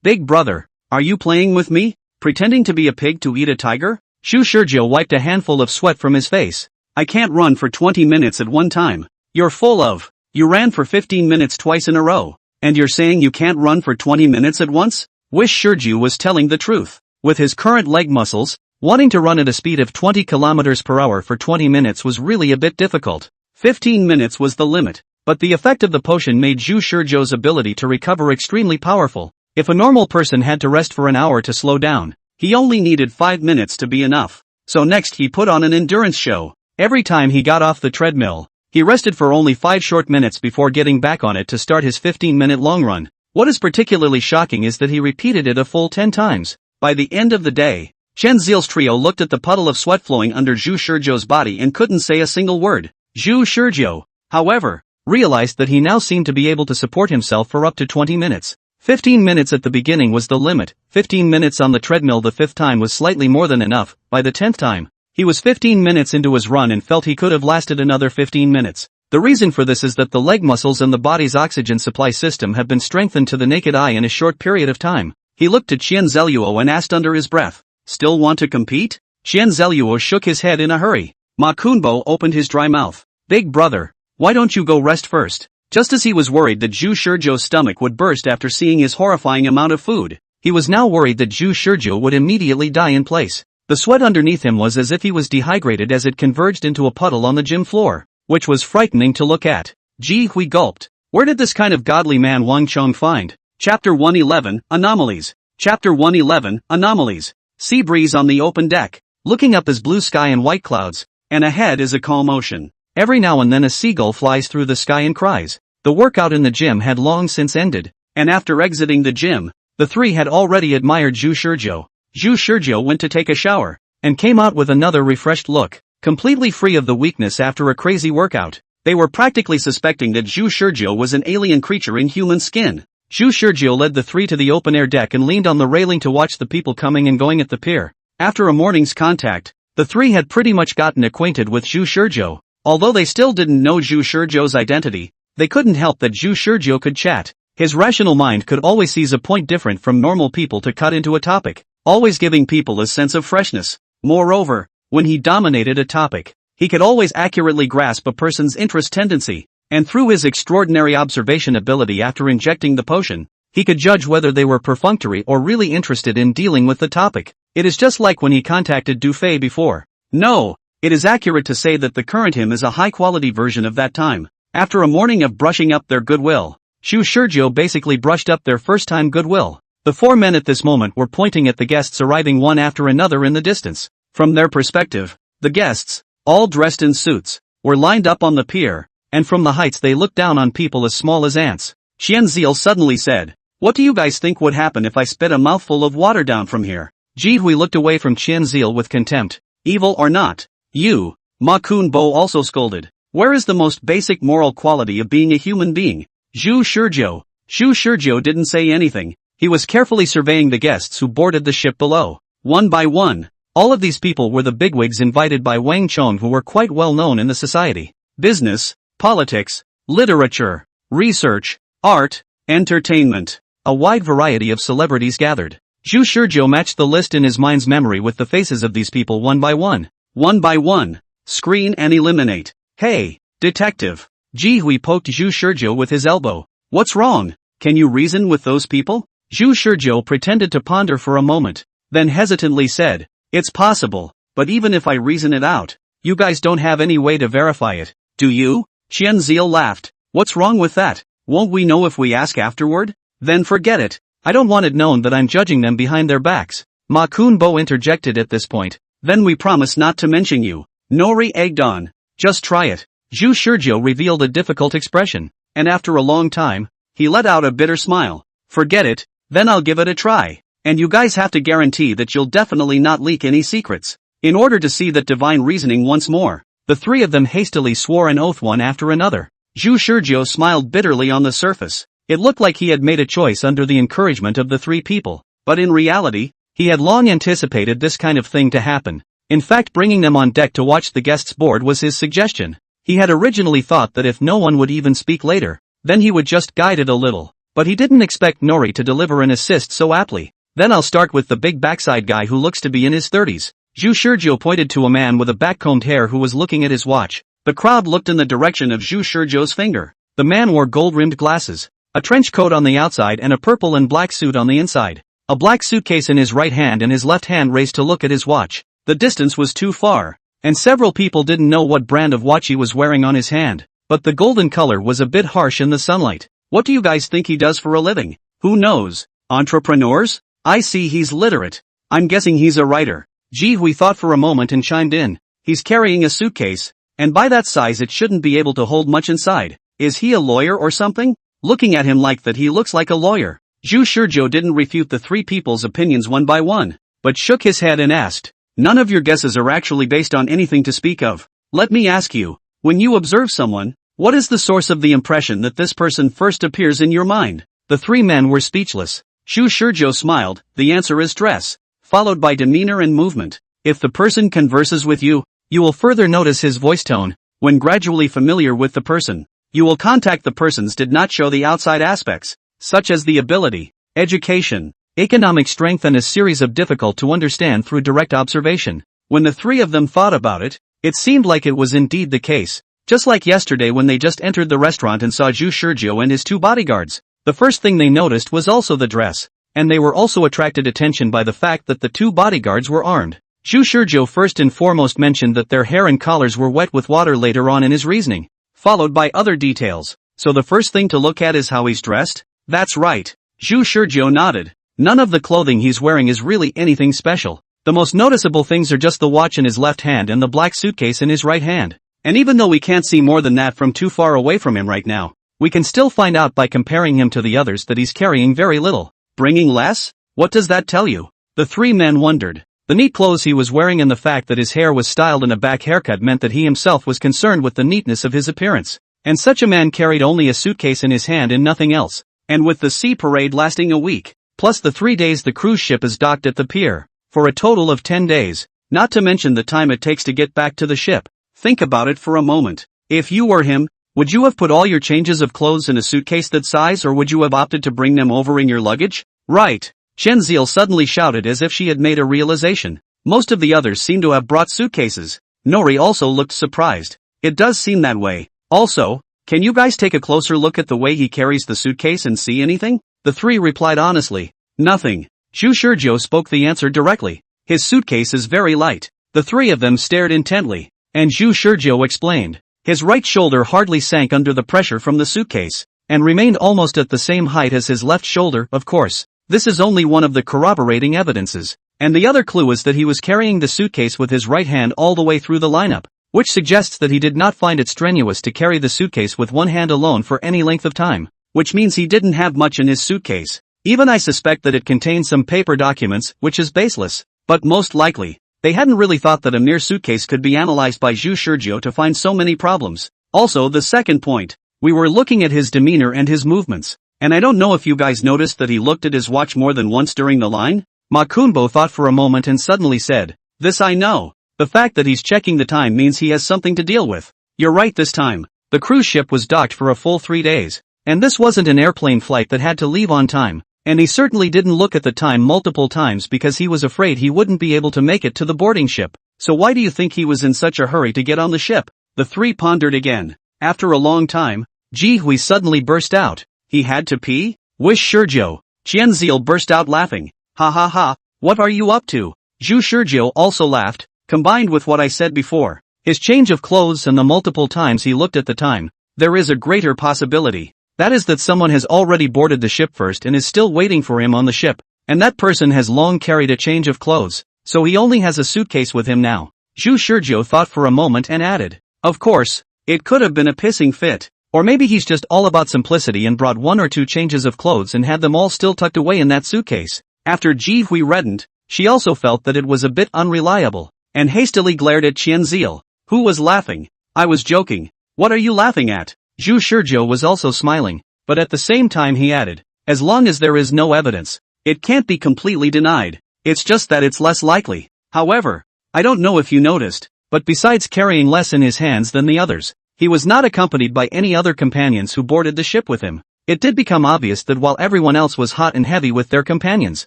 Big brother, are you playing with me? Pretending to be a pig to eat a tiger? Zhu Shizhou wiped a handful of sweat from his face. I can't run for 20 minutes at one time. You're full of. You ran for 15 minutes twice in a row, and you're saying you can't run for 20 minutes at once? Wish Shizhou was telling the truth. With his current leg muscles, wanting to run at a speed of 20 km per hour for 20 minutes was really a bit difficult. 15 minutes was the limit, but the effect of the potion made Zhu Shizhou's ability to recover extremely powerful. If a normal person had to rest for an hour to slow down, he only needed 5 minutes to be enough. So next he put on an endurance show. Every time he got off the treadmill, he rested for only 5 short minutes before getting back on it to start his 15-minute long run. What is particularly shocking is that he repeated it a full 10 times. By the end of the day, Qian Ziel's trio looked at the puddle of sweat flowing under Zhu Shizhou's body and couldn't say a single word. Zhu Shizhou, however, realized that he now seemed to be able to support himself for up to 20 minutes. 15 minutes at the beginning was the limit. 15 minutes on the treadmill the 5th time was slightly more than enough. By the 10th time, he was 15 minutes into his run and felt he could have lasted another 15 minutes. The reason for this is that the leg muscles and the body's oxygen supply system have been strengthened to the naked eye in a short period of time. He looked at Qian Zeluo and asked under his breath, "Still want to compete?" Qian Zeluo shook his head in a hurry. Ma Kunbo opened his dry mouth. "Big brother, why don't you go rest first?" Just as he was worried that Zhu Shizhou's stomach would burst after seeing his horrifying amount of food, he was now worried that Zhu Shizhou would immediately die in place. The sweat underneath him was as if he was dehydrated as it converged into a puddle on the gym floor, which was frightening to look at. Ji Hui gulped. Where did this kind of godly man Wang Chong find? Chapter 111, Anomalies. Chapter 111, Anomalies. Sea breeze on the open deck. Looking up is blue sky and white clouds, and ahead is a calm ocean. Every now and then a seagull flies through the sky and cries. The workout in the gym had long since ended, and after exiting the gym, the three had already admired Zhu Shizhou. Zhu Shizhou went to take a shower, and came out with another refreshed look, completely free of the weakness after a crazy workout. They were practically suspecting that Zhu Shizhou was an alien creature in human skin. Zhu Shizhou led the three to the open-air deck and leaned on the railing to watch the people coming and going at the pier. After a morning's contact, the three had pretty much gotten acquainted with Zhu Shizhou. Although they still didn't know Zhu Shizhou's identity, they couldn't help that Zhu Shizhou could chat. His rational mind could always seize a point different from normal people to cut into a topic, always giving people a sense of freshness. Moreover, when he dominated a topic, He could always accurately grasp a person's interest tendency, and through his extraordinary observation ability after injecting the potion, he could judge whether they were perfunctory or really interested in dealing with the topic. It is just like when he contacted Dufay before. No, it is accurate to say that the current him is a high-quality version of that time. After a morning of brushing up their goodwill, Shu Shurjo basically brushed up their first-time goodwill. The four men at this moment were pointing at the guests arriving one after another in the distance. From their perspective, the guests, all dressed in suits, were lined up on the pier, and from the heights they looked down on people as small as ants. Xianzil suddenly said, "What do you guys think would happen if I spit a mouthful of water down from here?" Jihui looked away from Xianzil with contempt. "Evil or not, you," Ma Kunbo also scolded. "Where is the most basic moral quality of being a human being?" Shu Shurjo didn't say anything. He was carefully surveying the guests who boarded the ship below. One by one, all of these people were the bigwigs invited by Wang Chong, who were quite well known in the society. Business, politics, literature, research, art, entertainment. A wide variety of celebrities gathered. Shu Shurjo matched the list in his mind's memory with the faces of these people one by one. One by one. Screen and eliminate. "Hey, detective." Jihui poked Shu Shurjo with his elbow. "What's wrong? Can you reason with those people?" Shu Shurjo pretended to ponder for a moment, then hesitantly said, "It's possible, but even if I reason it out, you guys don't have any way to verify it, do you?" Xianzil laughed. "What's wrong with that? Won't we know if we ask afterward? Then forget it. I don't want it known that I'm judging them behind their backs." Ma Kunbo interjected at this point. "Then we promise not to mention you." Nori egged on. "Just try it." Shu Shurjo revealed a difficult expression, and after a long time, he let out a bitter smile. "Forget it, then I'll give it a try. And you guys have to guarantee that you'll definitely not leak any secrets." In order to see that divine reasoning once more, the three of them hastily swore an oath one after another. Shu Shurjo smiled bitterly on the surface. It looked like he had made a choice under the encouragement of the three people, but in reality, he had long anticipated this kind of thing to happen. In fact, bringing them on deck to watch the guests board was his suggestion. He had originally thought that if no one would even speak later, then he would just guide it a little, but he didn't expect Nori to deliver an assist so aptly. "Then I'll start with the big backside guy who looks to be in his 30s. Shu Shurjo pointed to a man with a backcombed hair who was looking at his watch. The crowd looked in the direction of Shu Shurjo's finger. The man wore gold-rimmed glasses, a trench coat on the outside and a purple and black suit on the inside. A black suitcase in his right hand and his left hand raised to look at his watch. The distance was too far, and several people didn't know what brand of watch he was wearing on his hand, but the golden color was a bit harsh in the sunlight. What do you guys think he does for a living? Who knows? Entrepreneurs? I see he's literate. I'm guessing he's a writer. Jihui thought for a moment and chimed in. He's carrying a suitcase, and by that size it shouldn't be able to hold much inside. Is he a lawyer or something? Looking at him like that, he looks like a lawyer. Shu Shurjo didn't refute the three people's opinions one by one, but shook his head and asked, "None of your guesses are actually based on anything to speak of. Let me ask you, when you observe someone, what is the source of the impression that this person first appears in your mind?" The three men were speechless. Shu Shurjo smiled. "The answer is dress, followed by demeanor and movement. If the person converses with you, you will further notice his voice tone. When gradually familiar with the person, you will contact the persons did not show the outside aspects, such as the ability, education, economic strength and a series of difficult to understand through direct observation." When the three of them thought about it, it seemed like it was indeed the case. Just like yesterday when they just entered the restaurant and saw Shu Shurjo and his two bodyguards. The first thing they noticed was also the dress, and they were also attracted attention by the fact that the two bodyguards were armed. Shu Shurjo first and foremost mentioned that their hair and collars were wet with water later on in his reasoning, followed by other details. "So the first thing to look at is how he's dressed?" "That's right." Shu Shurjo nodded. "None of the clothing he's wearing is really anything special. The most noticeable things are just the watch in his left hand and the black suitcase in his right hand. And even though we can't see more than that from too far away from him right now, we can still find out by comparing him to the others that he's carrying very little." "Bringing less? What does that tell you?" The three men wondered. The neat clothes he was wearing and the fact that his hair was styled in a back haircut meant that he himself was concerned with the neatness of his appearance. And such a man carried only a suitcase in his hand and nothing else. And with the sea parade lasting a week, plus the 3 days the cruise ship is docked at the pier, for a total of 10 days, not to mention the time it takes to get back to the ship. Think about it for a moment. If you were him, would you have put all your changes of clothes in a suitcase that size, or would you have opted to bring them over in your luggage? Right. Xianzil suddenly shouted as if she had made a realization. Most of the others seemed to have brought suitcases. Nori also looked surprised. It does seem that way. Also, can you guys take a closer look at the way he carries the suitcase and see anything? The three replied honestly. Nothing. Zhu Shizhou spoke the answer directly. His suitcase is very light. The three of them stared intently. And Zhu Shizhou explained. His right shoulder hardly sank under the pressure from the suitcase, and remained almost at the same height as his left shoulder. Of course, this is only one of the corroborating evidences. And the other clue is that he was carrying the suitcase with his right hand all the way through the lineup, which suggests that he did not find it strenuous to carry the suitcase with one hand alone for any length of time, which means he didn't have much in his suitcase. Even I suspect that it contains some paper documents, which is baseless, but most likely, they hadn't really thought that a mere suitcase could be analyzed by Zhu Shizhou to find so many problems. Also, the second point, we were looking at his demeanor and his movements, and I don't know if you guys noticed that he looked at his watch more than once during the line? Ma Kunbo thought for a moment and suddenly said, "This I know. The fact that he's checking the time means he has something to deal with." You're right this time. The cruise ship was docked for a full 3 days, and this wasn't an airplane flight that had to leave on time. And he certainly didn't look at the time multiple times because he was afraid he wouldn't be able to make it to the boarding ship. So why do you think he was in such a hurry to get on the ship? The three pondered again. After a long time, Ji Hui suddenly burst out. He had to pee? Wish Shizhou. Qianziel burst out laughing. Ha ha ha, what are you up to? Zhu Shizhou also laughed, combined with what I said before. His change of clothes and the multiple times he looked at the time. There is a greater possibility. That is that someone has already boarded the ship first and is still waiting for him on the ship, and that person has long carried a change of clothes, so he only has a suitcase with him now. Zhu Shizhou thought for a moment and added, of course, it could have been a pissing fit, or maybe he's just all about simplicity and brought 1 or 2 changes of clothes and had them all still tucked away in that suitcase. After Ji Hui reddened, she also felt that it was a bit unreliable, and hastily glared at Qianziel, who was laughing. I was joking. What are you laughing at? Zhu Shizhou was also smiling, but at the same time he added, as long as there is no evidence, it can't be completely denied. It's just that it's less likely. However, I don't know if you noticed, but besides carrying less in his hands than the others, he was not accompanied by any other companions who boarded the ship with him. It did become obvious that while everyone else was hot and heavy with their companions,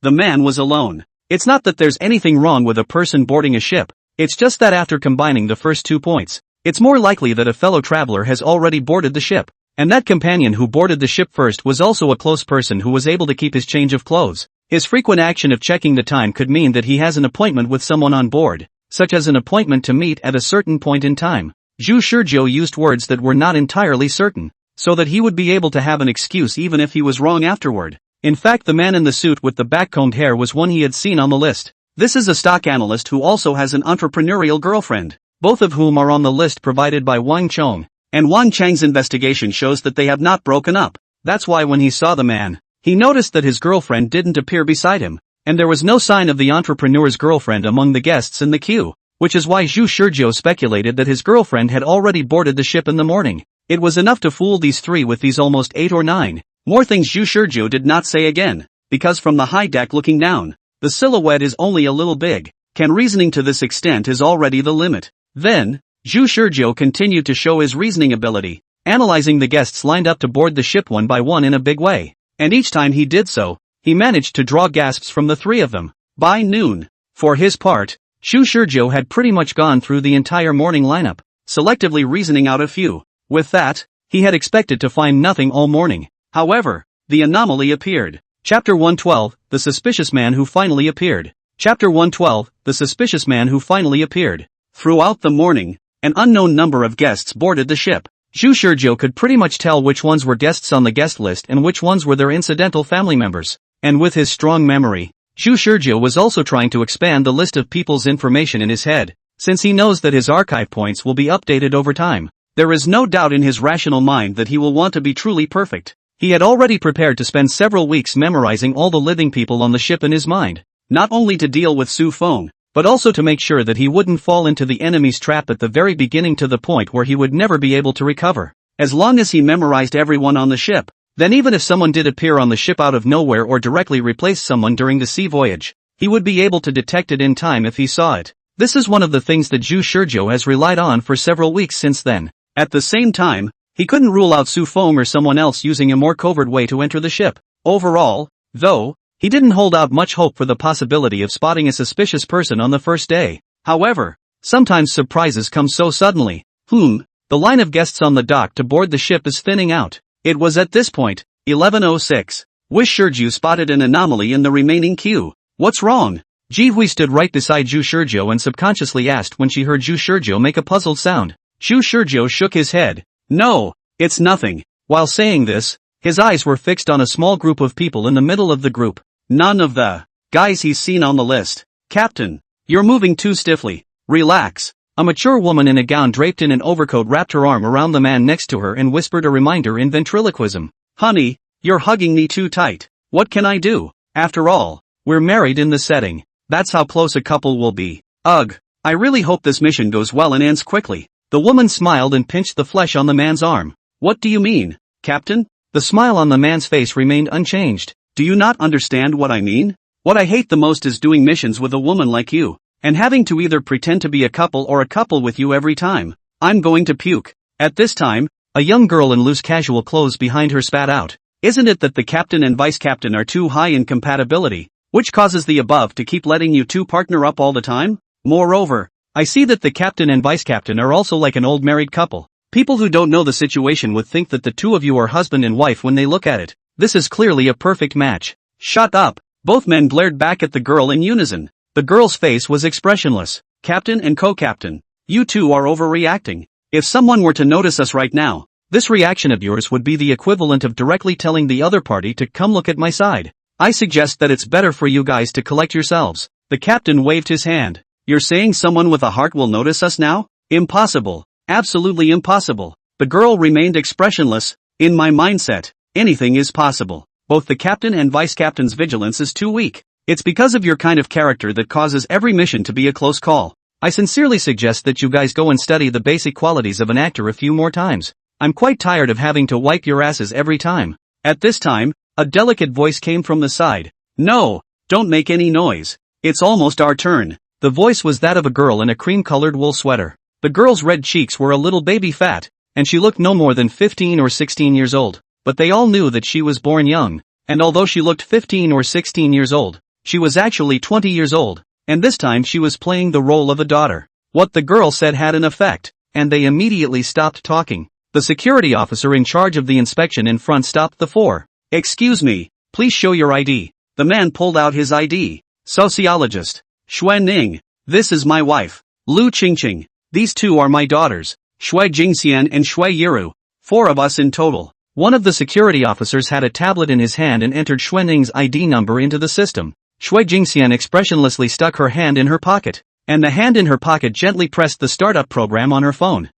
the man was alone. It's not that there's anything wrong with a person boarding a ship, it's just that after combining the first 2 points, it's more likely that a fellow traveler has already boarded the ship, and that companion who boarded the ship first was also a close person who was able to keep his change of clothes. His frequent action of checking the time could mean that he has an appointment with someone on board, such as an appointment to meet at a certain point in time. Zhu Shizhou used words that were not entirely certain, so that he would be able to have an excuse even if he was wrong afterward. In fact, the man in the suit with the back-combed hair was one he had seen on the list. This is a stock analyst who also has an entrepreneurial girlfriend, both of whom are on the list provided by Wang Chong. And Wang Chang's investigation shows that they have not broken up. That's why when he saw the man, he noticed that his girlfriend didn't appear beside him, and there was no sign of the entrepreneur's girlfriend among the guests in the queue, which is why Zhu Shizhou speculated that his girlfriend had already boarded the ship in the morning. It was enough to fool these three with these almost 8 or 9 more things Zhu Shizhou did not say again, because from the high deck looking down, the silhouette is only a little big. Reasoning to this extent is already the limit. Then, Zhu Shizhou continued to show his reasoning ability, analyzing the guests lined up to board the ship one by one in a big way, and each time he did so, he managed to draw gasps from the 3 of them. By noon, for his part, Zhu Shizhou had pretty much gone through the entire morning lineup, selectively reasoning out a few. With that, he had expected to find nothing all morning. However, the anomaly appeared. Chapter 112, The Suspicious Man Who Finally Appeared. Chapter 112, The Suspicious Man Who Finally Appeared. Throughout the morning, an unknown number of guests boarded the ship. Zhu Shizhou could pretty much tell which ones were guests on the guest list and which ones were their incidental family members. And with his strong memory, Zhu Shizhou was also trying to expand the list of people's information in his head, since he knows that his archive points will be updated over time. There is no doubt in his rational mind that he will want to be truly perfect. He had already prepared to spend several weeks memorizing all the living people on the ship in his mind, not only to deal with Su Feng, but also to make sure that he wouldn't fall into the enemy's trap at the very beginning to the point where he would never be able to recover. As long as he memorized everyone on the ship, then even if someone did appear on the ship out of nowhere or directly replace someone during the sea voyage, he would be able to detect it in time if he saw it. This is one of the things that Zhu Shizhou has relied on for several weeks since then. At the same time, he couldn't rule out Su Feng or someone else using a more covert way to enter the ship. Overall, though, he didn't hold out much hope for the possibility of spotting a suspicious person on the first day. However, Sometimes surprises come so suddenly. The line of guests on the dock to board the ship is thinning out. It was at this point, 11:06. Wish Shurju spotted an anomaly in the remaining queue. What's wrong? Jihui stood right beside Zhu Shurjo and subconsciously asked when she heard Zhu Shurjo make a puzzled sound. Zhu Shurjo shook his head. No, it's nothing. While saying this, his eyes were fixed on a small group of people in the middle of the group. None of the guys he's seen on the list. Captain, you're moving too stiffly. Relax. A mature woman in a gown draped in an overcoat wrapped her arm around the man next to her and whispered a reminder in ventriloquism. Honey, you're hugging me too tight. What can I do? After all, we're married in the setting. That's how close a couple will be. Ugh. I really hope this mission goes well and ends quickly. The woman smiled and pinched the flesh on the man's arm. What do you mean, Captain? The smile on the man's face remained unchanged. Do you not understand what I mean? What I hate the most is doing missions with a woman like you, and having to either pretend to be a couple or a couple with you every time. I'm going to puke. At this time, a young girl in loose casual clothes behind her spat out. Isn't it that the captain and vice captain are too high in compatibility, which causes the above to keep letting you two partner up all the time? Moreover, I see that the captain and vice captain are also like an old married couple. People who don't know the situation would think that the two of you are husband and wife when they look at it. This is clearly a perfect match. Shut up. Both men glared back at the girl in unison. The girl's face was expressionless. Captain and co-captain, you two are overreacting. If someone were to notice us right now, this reaction of yours would be the equivalent of directly telling the other party to come look at my side. I suggest that it's better for you guys to collect yourselves. The captain waved his hand. You're saying someone with a heart will notice us now? Impossible. Absolutely impossible. The girl remained expressionless. In my mindset, anything is possible. Both the captain and vice captain's vigilance is too weak. It's because of your kind of character that causes every mission to be a close call. I sincerely suggest that you guys go and study the basic qualities of an actor a few more times. I'm quite tired of having to wipe your asses every time. At this time, a delicate voice came from the side. No, don't make any noise. It's almost our turn. The voice was that of a girl in a cream-colored wool sweater. The girl's red cheeks were a little baby fat, and she looked no more than 15 or 16 years old. But they all knew that she was born young, and although she looked 15 or 16 years old, she was actually 20 years old, and this time she was playing the role of a daughter. What the girl said had an effect, and they immediately stopped talking. The security officer in charge of the inspection in front stopped the four. Excuse me, please show your ID. The man pulled out his ID. Sociologist. Xue Ning. This is my wife, Lu Qingqing. These two are my daughters, Xue Jingxian and Xue Yiru. 4 of us in total. One of the security officers had a tablet in his hand and entered Xue Ning's ID number into the system. Xue Jingxian expressionlessly stuck her hand in her pocket, and the hand in her pocket gently pressed the startup program on her phone.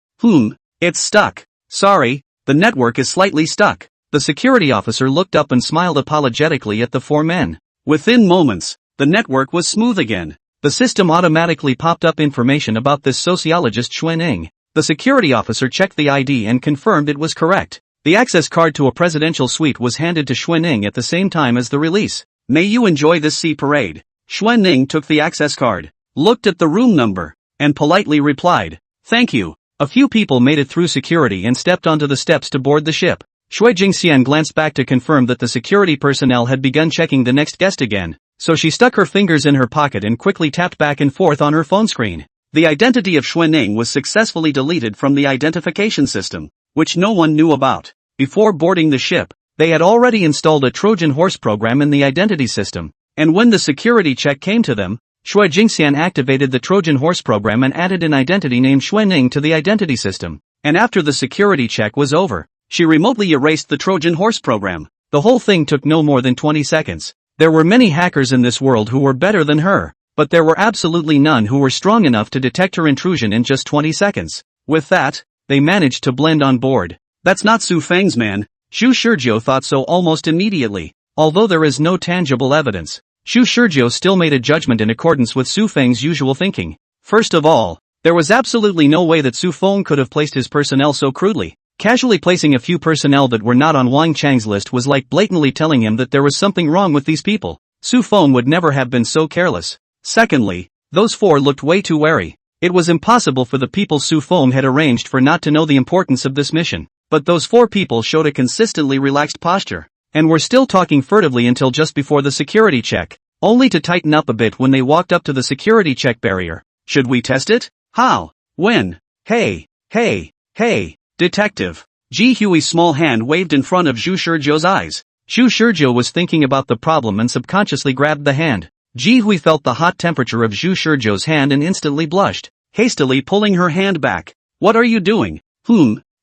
It's stuck. Sorry, the network is slightly stuck. The security officer looked up and smiled apologetically at the 4 men. Within moments, the network was smooth again. The system automatically popped up information about this sociologist Xue Ning. The security officer checked the ID and confirmed it was correct. The access card to a presidential suite was handed to Xue Ning at the same time as the release. May you enjoy this sea parade. Xue Ning took the access card, looked at the room number, and politely replied, thank you. A few people made it through security and stepped onto the steps to board the ship. Xue Jingxian glanced back to confirm that the security personnel had begun checking the next guest again, so she stuck her fingers in her pocket and quickly tapped back and forth on her phone screen. The identity of Xue Ning was successfully deleted from the identification system, which no one knew about. Before boarding the ship, they had already installed a Trojan horse program in the identity system, and when the security check came to them, Xue Jingxian activated the Trojan horse program and added an identity named Xue Ning to the identity system. And after the security check was over, she remotely erased the Trojan horse program. The whole thing took no more than 20 seconds. There were many hackers in this world who were better than her, but there were absolutely none who were strong enough to detect her intrusion in just 20 seconds. With that, they managed to blend on board. That's not Su Feng's man. Zhu Shurjo thought so almost immediately. Although there is no tangible evidence, Zhu Shurjo still made a judgment in accordance with Su Feng's usual thinking. First of all, there was absolutely no way that Su Feng could have placed his personnel so crudely. Casually placing a few personnel that were not on Wang Chang's list was like blatantly telling him that there was something wrong with these people. Su Feng would never have been so careless. Secondly, those 4 looked way too wary. It was impossible for the people Su Feng had arranged for not to know the importance of this mission. But those 4 people showed a consistently relaxed posture, and were still talking furtively until just before the security check, only to tighten up a bit when they walked up to the security check barrier. Should we test it? How? When? Hey, hey, hey, detective. Ji Hui's small hand waved in front of Zhu Shizhou's eyes. Zhu Shizhou was thinking about the problem and subconsciously grabbed the hand. Ji Hui felt the hot temperature of Zhu Shizhou's hand and instantly blushed, hastily pulling her hand back. What are you doing?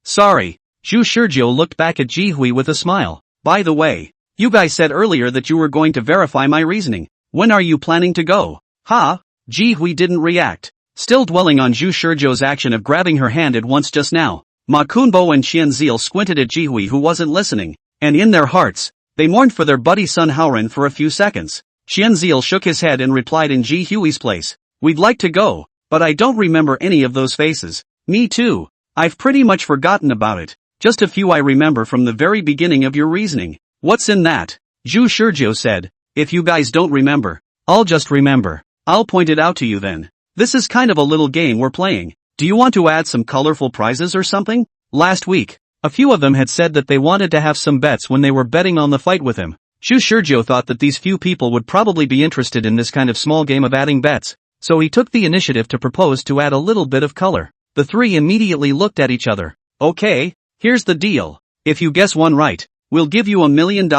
Sorry. Zhu Shizhou looked back at Ji Hui with a smile. By the way, you guys said earlier that you were going to verify my reasoning. When are you planning to go? Ha? Ji Hui didn't react, still dwelling on Zhu Shizhou's action of grabbing her hand at once just now. Ma Kunbo and Qianzil squinted at Ji Hui, who wasn't listening, and in their hearts, they mourned for their buddy Sun Haoren for a few seconds. Qianzil shook his head and replied in Ji Hui's place. We'd like to go, but I don't remember any of those faces. Me too. I've pretty much forgotten about it. Just a few I remember from the very beginning of your reasoning. What's in that? Zhu Shizhou said. If you guys don't remember, I'll just remember. I'll point it out to you then. This is kind of a little game we're playing. Do you want to add some colorful prizes or something? Last week, a few of them had said that they wanted to have some bets when they were betting on the fight with him. Zhu Shizhou thought that these few people would probably be interested in this kind of small game of adding bets, so he took the initiative to propose to add a little bit of color. The three immediately looked at each other. Okay, here's the deal. If you guess one right, we'll give you $1 million.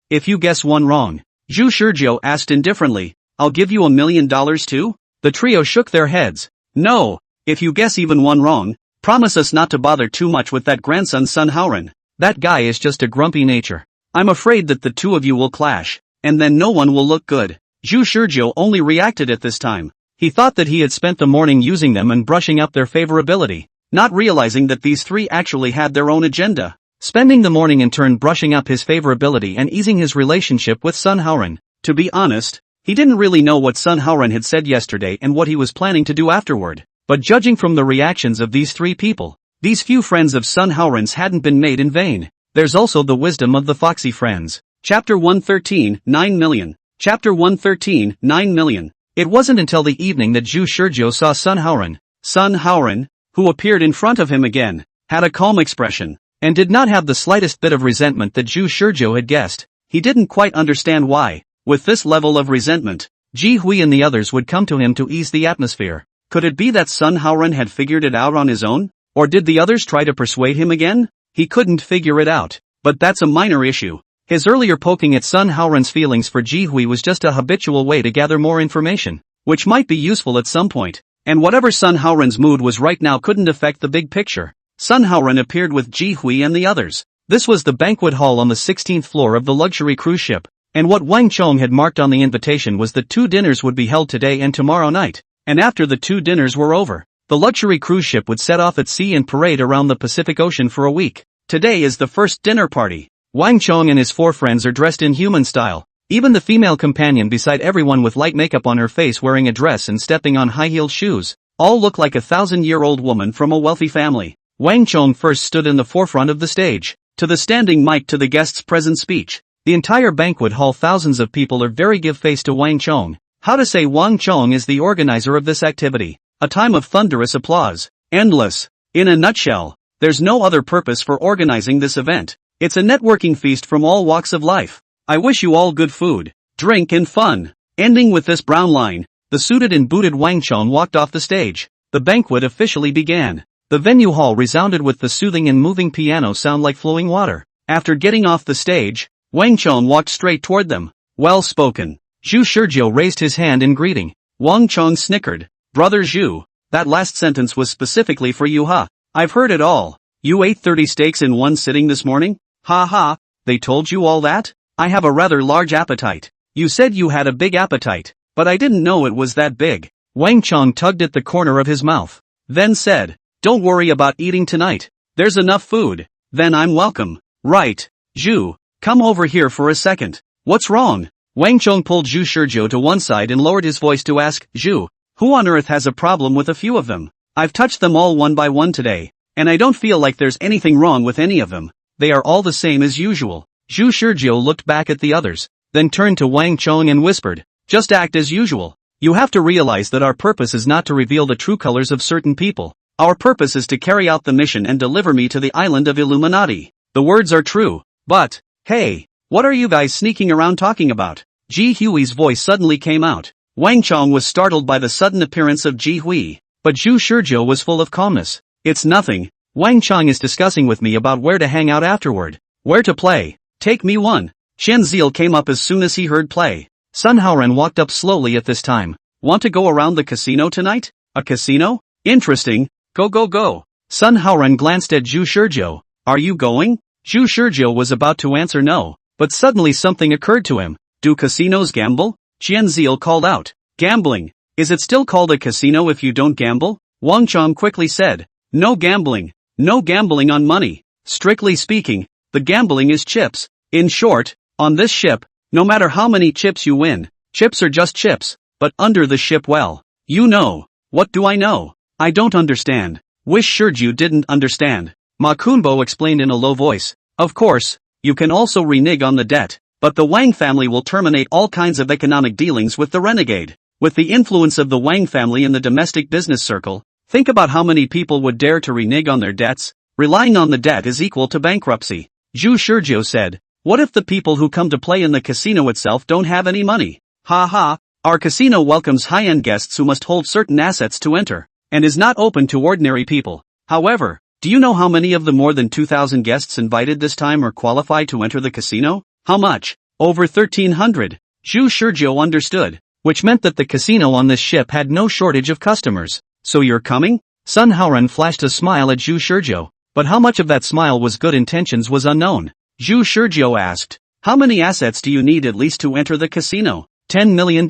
If you guess one wrong, Zhu Shizhou asked indifferently, I'll give you $1 million too? The trio shook their heads. No, if you guess even one wrong, promise us not to bother too much with that grandson Sun Haoren. That guy is just a grumpy nature. I'm afraid that the two of you will clash, and then no one will look good. Zhu Shizhou only reacted at this time. He thought that he had spent the morning using them and brushing up their favorability, not realizing that these three actually had their own agenda. Spending the morning in turn brushing up his favorability and easing his relationship with Sun Haoren. To be honest, he didn't really know what Sun Haoren had said yesterday and what he was planning to do afterward. But judging from the reactions of these three people, these few friends of Sun Haoren's hadn't been made in vain. There's also the wisdom of the foxy friends. Chapter 113, 9 million. Chapter 113, 9 million. It wasn't until the evening that Zhu Shizhou saw Sun Haoren. Sun Haoren, who appeared in front of him again, had a calm expression, and did not have the slightest bit of resentment that Zhu Shizhou had guessed. He didn't quite understand why, with this level of resentment, Ji Hui and the others would come to him to ease the atmosphere. Could it be that Sun Haoren had figured it out on his own? Or did the others try to persuade him again? He couldn't figure it out, but that's a minor issue. His earlier poking at Sun Haoren's feelings for Ji Hui was just a habitual way to gather more information, which might be useful at some point. And whatever Sun Haoren's mood was right now couldn't affect the big picture. Sun Haoren appeared with Ji Hui and the others. This was the banquet hall on the 16th floor of the luxury cruise ship, and what Wang Chong had marked on the invitation was that 2 dinners would be held today and tomorrow night, and after the 2 dinners were over, the luxury cruise ship would set off at sea and parade around the Pacific Ocean for a week. Today is the first dinner party. Wang Chong and his 4 friends are dressed in human style, even the female companion beside everyone with light makeup on her face wearing a dress and stepping on high-heeled shoes, all look like a 1,000-year-old woman from a wealthy family. Wang Chong first stood in the forefront of the stage, to the standing mic to the guests' present speech. The entire banquet hall, thousands of people are very give face to Wang Chong. How to say Wang Chong is the organizer of this activity. A time of thunderous applause. Endless. In a nutshell, there's no other purpose for organizing this event. It's a networking feast from all walks of life. I wish you all good food, drink and fun. Ending with this brown line, the suited and booted Wang Chong walked off the stage. The banquet officially began. The venue hall resounded with the soothing and moving piano sound like flowing water. After getting off the stage, Wang Chong walked straight toward them. Well spoken. Zhu Shizhou raised his hand in greeting. Wang Chong snickered. Brother Zhu, that last sentence was specifically for you, huh? I've heard it all. You ate 30 steaks in one sitting this morning? Ha ha, they told you all that? I have a rather large appetite. You said you had a big appetite, but I didn't know it was that big. Wang Chong tugged at the corner of his mouth, then said, don't worry about eating tonight. There's enough food. Then I'm welcome. Right. Zhu, come over here for a second. What's wrong? Wang Chong pulled Zhu Shizhou to one side and lowered his voice to ask, Zhu, who on earth has a problem with a few of them? I've touched them all one by one today, and I don't feel like there's anything wrong with any of them. They are all the same as usual. Zhu Shizhou looked back at the others, then turned to Wang Chong and whispered, just act as usual. You have to realize that our purpose is not to reveal the true colors of certain people. Our purpose is to carry out the mission and deliver me to the island of Illuminati. The words are true, but, hey, what are you guys sneaking around talking about? Ji Hui's voice suddenly came out. Wang Chong was startled by the sudden appearance of Ji Hui. But Zhu Shizhou was full of calmness. It's nothing. Wang Chang is discussing with me about where to hang out afterward. Where to play. Take me one. Xian Ziel came up as soon as he heard play. Sun Haoren walked up slowly at this time. Want to go around the casino tonight? A casino? Interesting. Go go go. Sun Haoren glanced at Zhu Shizhou. Are you going? Zhu Shizhou was about to answer no, but suddenly something occurred to him. Do casinos gamble? Xian Ziel called out. Gambling. Is it still called a casino if you don't gamble? Wang Chang quickly said. No gambling. No gambling on money. Strictly speaking, the gambling is chips. In short, on this ship, no matter how many chips you win, chips are just chips, but under the ship well. You know. What do I know? I don't understand. Wish Shizhou didn't understand. Ma Kunbo explained in a low voice. Of course, you can also renege on the debt, but the Wang family will terminate all kinds of economic dealings with the renegade. With the influence of the Wang family in the domestic business circle, think about how many people would dare to renege on their debts. Relying on the debt is equal to bankruptcy. Zhu Shizhou said. What if the people who come to play in the casino itself don't have any money? Ha ha, our casino welcomes high-end guests who must hold certain assets to enter, and is not open to ordinary people. However, do you know how many of the more than 2,000 guests invited this time are qualified to enter the casino? How much? Over 1,300. Zhu Shizhou understood, which meant that the casino on this ship had no shortage of customers. So you're coming? Sun Haoren flashed a smile at Zhu Shizhou, but how much of that smile was good intentions was unknown. Zhu Shizhou asked, how many assets do you need at least to enter the casino? $10 million.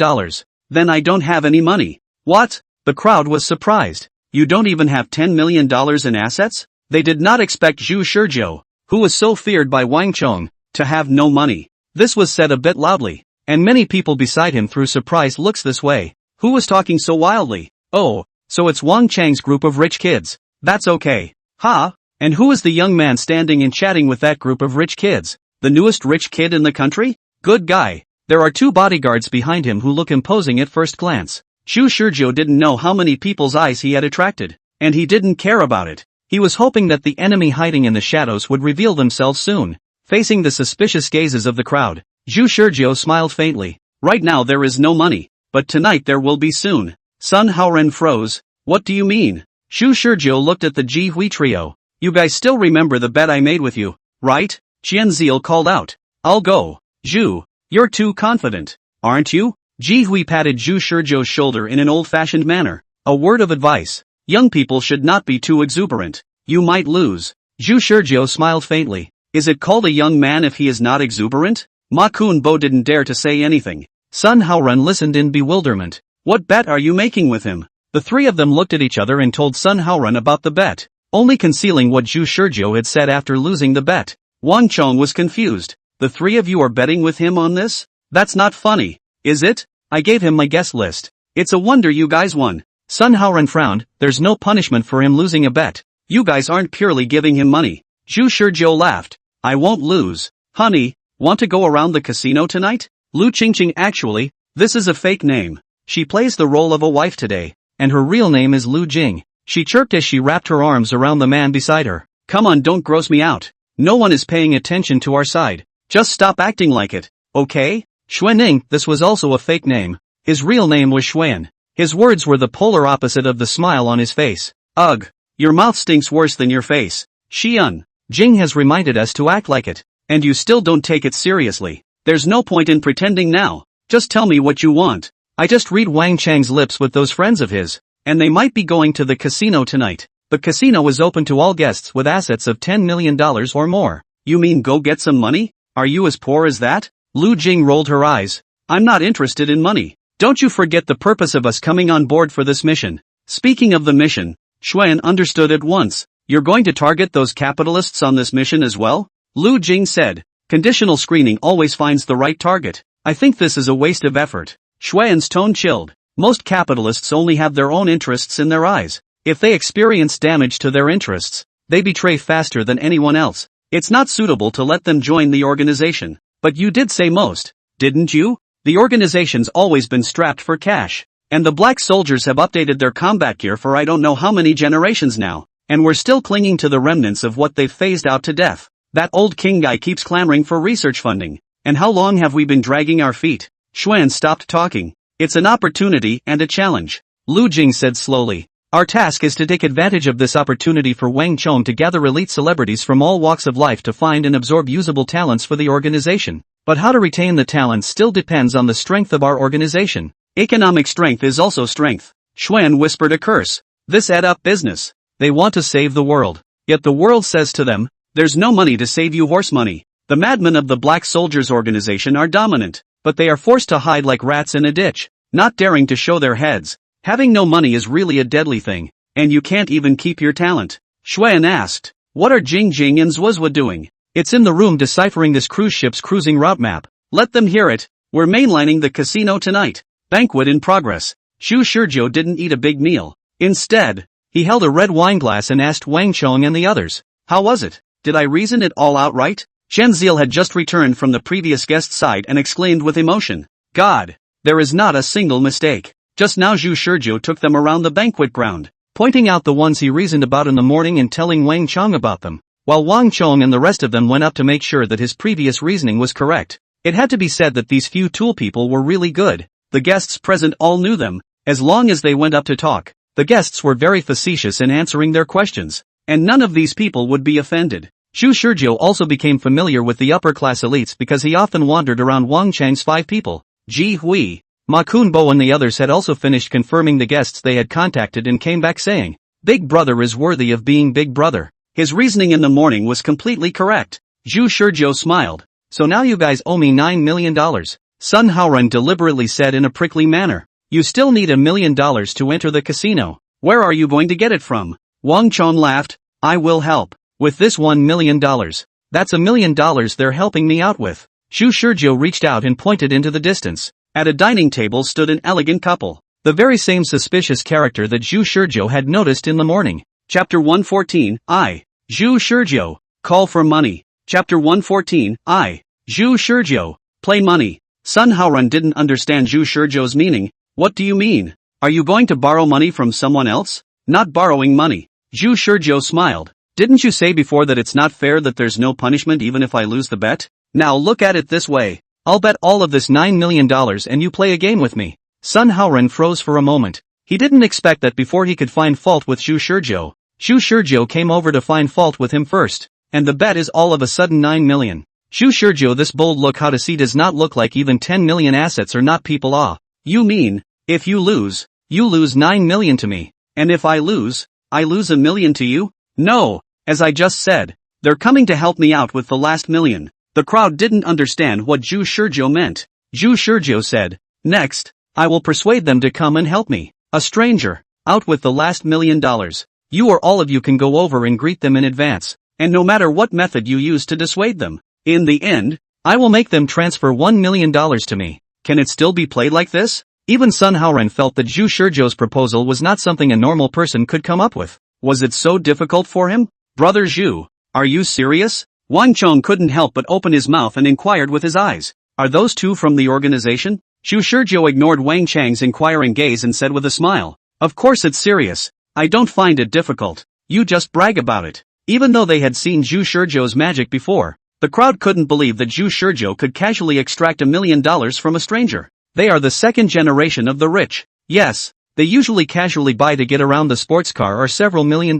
Then I don't have any money. What? The crowd was surprised. You don't even have $10 million in assets? They did not expect Zhu Shizhou, who was so feared by Wang Chong, to have no money. This was said a bit loudly, and many people beside him threw surprised looks this way. Who was talking so wildly? Oh, so it's Wang Chang's group of rich kids. That's okay. Ha? And who is the young man standing and chatting with that group of rich kids? The newest rich kid in the country? Good guy. There are two bodyguards behind him who look imposing at first glance. Zhu Shizhou didn't know how many people's eyes he had attracted, and he didn't care about it. He was hoping that the enemy hiding in the shadows would reveal themselves soon. Facing the suspicious gazes of the crowd, Zhu Shizhou smiled faintly. Right now there is no money, but tonight there will be soon. Sun Haoren froze. What do you mean? Zhu Shizhou looked at the Ji Hui trio. You guys still remember the bet I made with you, right? Qian Ziel called out. I'll go. Zhu, you're too confident, aren't you? Ji Hui patted Zhu Shizhou's shoulder in an old-fashioned manner. A word of advice. Young people should not be too exuberant. You might lose. Zhu Shizhou smiled faintly. Is it called a young man if he is not exuberant? Ma Kunbo didn't dare to say anything. Sun Haoren listened in bewilderment. What bet are you making with him? The three of them looked at each other and told Sun Haoren about the bet, only concealing what Zhu Shizhou had said after losing the bet. Wang Chong was confused. The three of you are betting with him on this? That's not funny, is it? I gave him my guest list. It's a wonder you guys won. Sun Haoren frowned. There's no punishment for him losing a bet. You guys aren't purely giving him money. Zhu Shizhou laughed. I won't lose. Honey, want to go around the casino tonight? Lu Qingqing actually, this is a fake name. She plays the role of a wife today, and her real name is Lu Jing. She chirped as she wrapped her arms around the man beside her. Come on, don't gross me out. No one is paying attention to our side. Just stop acting like it, okay? Xuaning, this was also a fake name. His real name was Xuan. His words were the polar opposite of the smile on his face. Ugh, your mouth stinks worse than your face. Xian, Jing has reminded us to act like it, and you still don't take it seriously. There's no point in pretending now. Just tell me what you want. I just read Wang Chang's lips with those friends of his, and they might be going to the casino tonight. The casino is open to all guests with assets of $10 million or more. You mean go get some money? Are you as poor as that? Lu Jing rolled her eyes. I'm not interested in money. Don't you forget the purpose of us coming on board for this mission. Speaking of the mission, Xuan understood at once. You're going to target those capitalists on this mission as well? Lu Jing said. Conditional screening always finds the right target. I think this is a waste of effort. Xuan's tone chilled. Most capitalists only have their own interests in their eyes. If they experience damage to their interests, they betray faster than anyone else. It's not suitable to let them join the organization. But you did say most, didn't you? The organization's always been strapped for cash. And the black soldiers have updated their combat gear for I don't know how many generations now. And we're still clinging to the remnants of what they've phased out to death. That old king guy keeps clamoring for research funding. And how long have we been dragging our feet? Xuan stopped talking. It's an opportunity and a challenge. Lu Jing said slowly. Our task is to take advantage of this opportunity for Wang Chong to gather elite celebrities from all walks of life to find and absorb usable talents for the organization. But how to retain the talents still depends on the strength of our organization. Economic strength is also strength. Xuan whispered a curse. This add-up business. They want to save the world. Yet the world says to them, there's no money to save you, horse money. The madmen of the Black Soldiers organization are dominant, but they are forced to hide like rats in a ditch, not daring to show their heads. Having no money is really a deadly thing, and you can't even keep your talent. Xuan asked, what are Jing Jing and Zwazwa doing? It's in the room deciphering this cruise ship's cruising route map. Let them hear it. We're mainlining the casino tonight. Banquet in progress. Xu Shizhou didn't eat a big meal. Instead, he held a red wine glass and asked Wang Chong and the others, how was it? Did I reason it all out right? Chen Ziel had just returned from the previous guest side and exclaimed with emotion, God, there is not a single mistake. Just now Xu Shizhou took them around the banquet ground, pointing out the ones he reasoned about in the morning and telling Wang Chong about them, while Wang Chong and the rest of them went up to make sure that his previous reasoning was correct. It had to be said that these few tool people were really good. The guests present all knew them. As long as they went up to talk, the guests were very facetious in answering their questions, and none of these people would be offended. Xu Shizhou also became familiar with the upper-class elites because he often wandered around Wang Chang's 5 people. Ji Hui, Ma Kunbo and the others had also finished confirming the guests they had contacted and came back saying, Big Brother is worthy of being Big Brother. His reasoning in the morning was completely correct. Xu Shizhou smiled. So now you guys owe me $9 million. Sun Haoran deliberately said in a prickly manner. You still need $1 million to enter the casino. Where are you going to get it from? Wang Chong laughed. I will help. With this $1 million. That's $1 million they're helping me out with. Xu Shizhou reached out and pointed into the distance. At a dining table stood an elegant couple. The very same suspicious character that Xu Shizhou had noticed in the morning. Chapter 114, Xu Shizhou, call for money. Chapter 114, Xu Shizhou, play money. Sun Haoran didn't understand Xu Shizhou's meaning. What do you mean? Are you going to borrow money from someone else? Not borrowing money. Xu Shizhou smiled. Didn't you say before that it's not fair that there's no punishment even if I lose the bet? Now look at it this way. I'll bet all of this $9 million and you play a game with me. Sun Haoran froze for a moment. He didn't expect that before he could find fault with Xu Shizhou. Xu Shizhou came over to find fault with him first. And the bet is all of a sudden $9 million. Xu Shizhou, this bold look how to see does not look like even 10 million assets are not people. You mean, if you lose $9 million to me. And if I lose $1 million to you? No, as I just said, they're coming to help me out with the last million. The crowd didn't understand what Xu Shizhou meant. Xu Shizhou said, next, I will persuade them to come and help me. A stranger, out with the last $1 million. You or all of you can go over and greet them in advance, and no matter what method you use to dissuade them, in the end, I will make them transfer $1 million to me. Can it still be played like this? Even Sun Haoran felt that Xu Shizhou's proposal was not something a normal person could come up with. Was it so difficult for him? Brother Xu, are you serious? Wang Chong couldn't help but open his mouth and inquired with his eyes. Are those two from the organization? Xu Shizhou ignored Wang Chang's inquiring gaze and said with a smile, of course it's serious. I don't find it difficult. You just brag about it. Even though they had seen Xu Shizhou's magic before, the crowd couldn't believe that Xu Shizhou could casually extract $1 million from a stranger. They are the second generation of the rich. Yes, they usually casually buy to get around the sports car or several $1 million.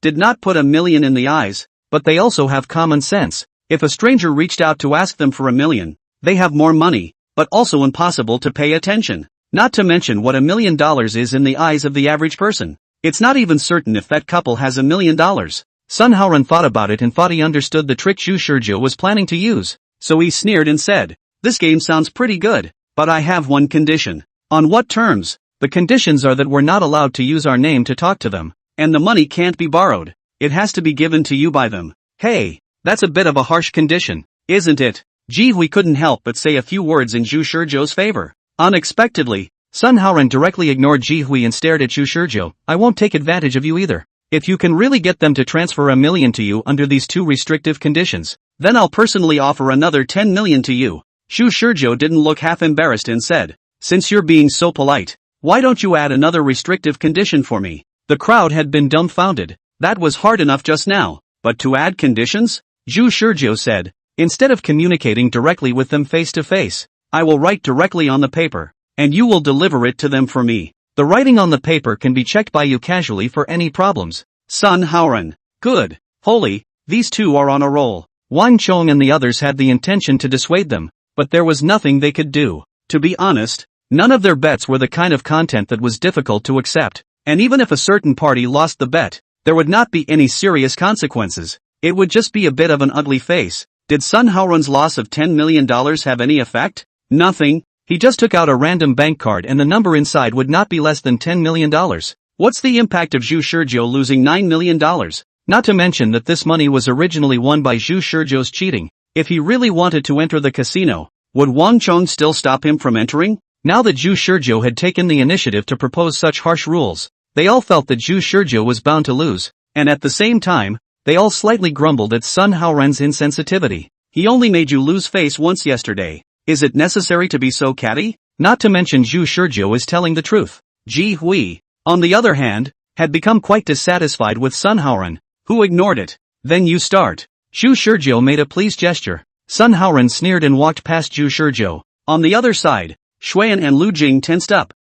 Did not put $1 million in the eyes, but they also have common sense. If a stranger reached out to ask them for $1 million, they have more money, but also impossible to pay attention. Not to mention what $1 million is in the eyes of the average person. It's not even certain if that couple has $1 million. Sun Haoran thought about it and thought he understood the trick Xu Shizhou was planning to use. So he sneered and said, this game sounds pretty good, but I have one condition. On what terms? The conditions are that we're not allowed to use our name to talk to them, and the money can't be borrowed. It has to be given to you by them. Hey, that's a bit of a harsh condition, isn't it? Ji Hui couldn't help but say a few words in Xu Shizhou's favor. Unexpectedly, Sun Haoran directly ignored Ji Hui and stared at Xu Shizhou. I won't take advantage of you either. If you can really get them to transfer $1 million to you under these two restrictive conditions, then I'll personally offer another $10 million to you. Xu Shizhou didn't look half embarrassed and said, since you're being so polite, why don't you add another restrictive condition for me? The crowd had been dumbfounded. That was hard enough just now, but to add conditions? Xu Shizhou said, instead of communicating directly with them face to face, I will write directly on the paper, and you will deliver it to them for me. The writing on the paper can be checked by you casually for any problems. Sun Haoran. Good. Holy, these two are on a roll. Wang Chong and the others had the intention to dissuade them, but there was nothing they could do. To be honest, none of their bets were the kind of content that was difficult to accept, and even if a certain party lost the bet, there would not be any serious consequences. It would just be a bit of an ugly face. Did Sun Haoran's loss of $10 million have any effect? Nothing. He just took out a random bank card and the number inside would not be less than $10 million. What's the impact of Zhu Shizhou losing $9 million? Not to mention that this money was originally won by Zhu Shizhou's cheating. If he really wanted to enter the casino, would Wang Chong still stop him from entering? Now that Zhu Shizhou had taken the initiative to propose such harsh rules, they all felt that Zhu Shizhou was bound to lose, and at the same time, they all slightly grumbled at Sun Haoran's insensitivity. He only made you lose face once yesterday. Is it necessary to be so catty? Not to mention Zhu Shizhou is telling the truth. Ji Hui, on the other hand, had become quite dissatisfied with Sun Haoran, who ignored it. Then you start. Zhu Shizhou made a pleased gesture. Sun Haoran sneered and walked past Zhu Shizhou. On the other side, Xuan and Lu Jing tensed up.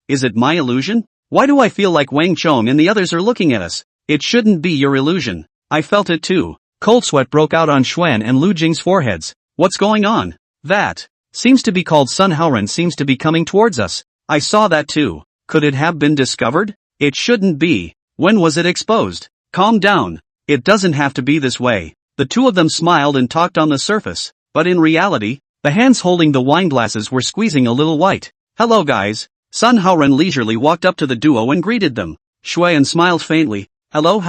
Is it my illusion? Why do I feel like Wang Chong and the others are looking at us? It shouldn't be your illusion. I felt it too. Cold sweat broke out on Xuan and Lu Jing's foreheads. What's going on? That seems to be called Sun Haoran seems to be coming towards us. I saw that too. Could it have been discovered? It shouldn't be. When was it exposed? Calm down. It doesn't have to be this way. The two of them smiled and talked on the surface, but in reality, the hands holding the wine glasses were squeezing a little white. Hello guys. Sun Haoran leisurely walked up to the duo and greeted them. Xuan smiled faintly. Hello.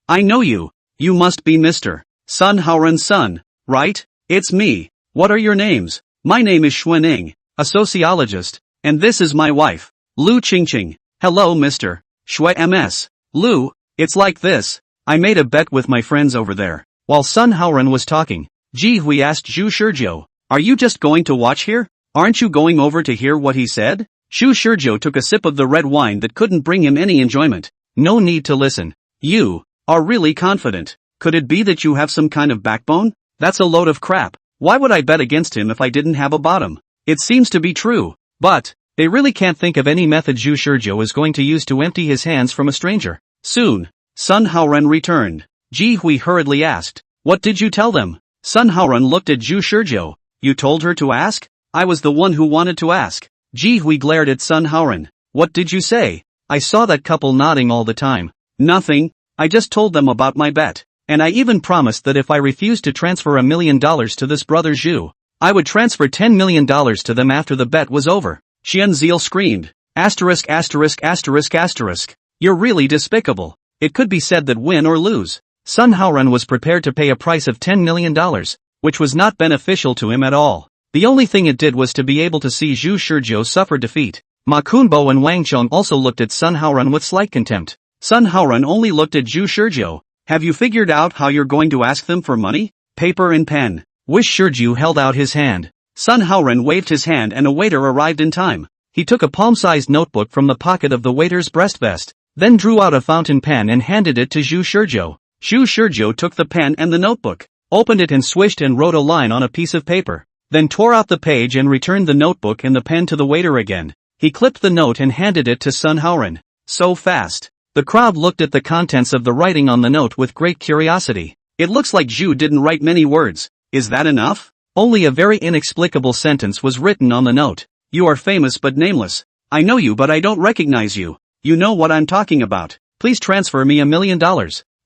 I know you. You must be Mr. Sun Haoran's son, right? It's me. What are your names? My name is Xuaning, a sociologist, and this is my wife, Lu Qingqing. Hello Mr. Xue MS. Lu, it's like this. I made a bet with my friends over there. While Sun Haoran was talking, Ji Hui asked Zhu Shizhou, are you just going to watch here? Aren't you going over to hear what he said? Zhu Shizhou took a sip of the red wine that couldn't bring him any enjoyment. No need to listen. You are really confident. Could it be that you have some kind of backbone? That's a load of crap. Why would I bet against him if I didn't have a bottom? It seems to be true, but they really can't think of any method Zhu Shizhou is going to use to empty his hands from a stranger. Soon, Sun Haoran returned. Ji Hui hurriedly asked, what did you tell them? Sun Haoran looked at Zhu Shizhou. You told her to ask? I was the one who wanted to ask. Ji Hui glared at Sun Haoran. What did you say? I saw that couple nodding all the time. Nothing. I just told them about my bet. And I even promised that if I refused to transfer $1 million to this brother Zhu, I would transfer $10 million to them after the bet was over. Xian Ziel screamed. Asterisk. You're really despicable. It could be said that win or lose. Sun Haoran was prepared to pay a price of $10 million, which was not beneficial to him at all. The only thing it did was to be able to see Zhu Shizhou suffer defeat. Ma Kunbo and Wang Chong also looked at Sun Haoran with slight contempt. Sun Haoran only looked at Zhu Shizhou. Have you figured out how you're going to ask them for money? Paper and pen. Wish Shizhou held out his hand. Sun Haoran waved his hand and a waiter arrived in time. He took a palm-sized notebook from the pocket of the waiter's breast vest, then drew out a fountain pen and handed it to Zhu Shizhou. Zhu Shizhou took the pen and the notebook, opened it and swished and wrote a line on a piece of paper, then tore out the page and returned the notebook and the pen to the waiter again. He clipped the note and handed it to Sun Haoran. So fast. The crowd looked at the contents of the writing on the note with great curiosity. It looks like Zhu didn't write many words. Is that enough? Only a very inexplicable sentence was written on the note. You are famous but nameless. I know you but I don't recognize you. You know what I'm talking about. Please transfer me $1 million.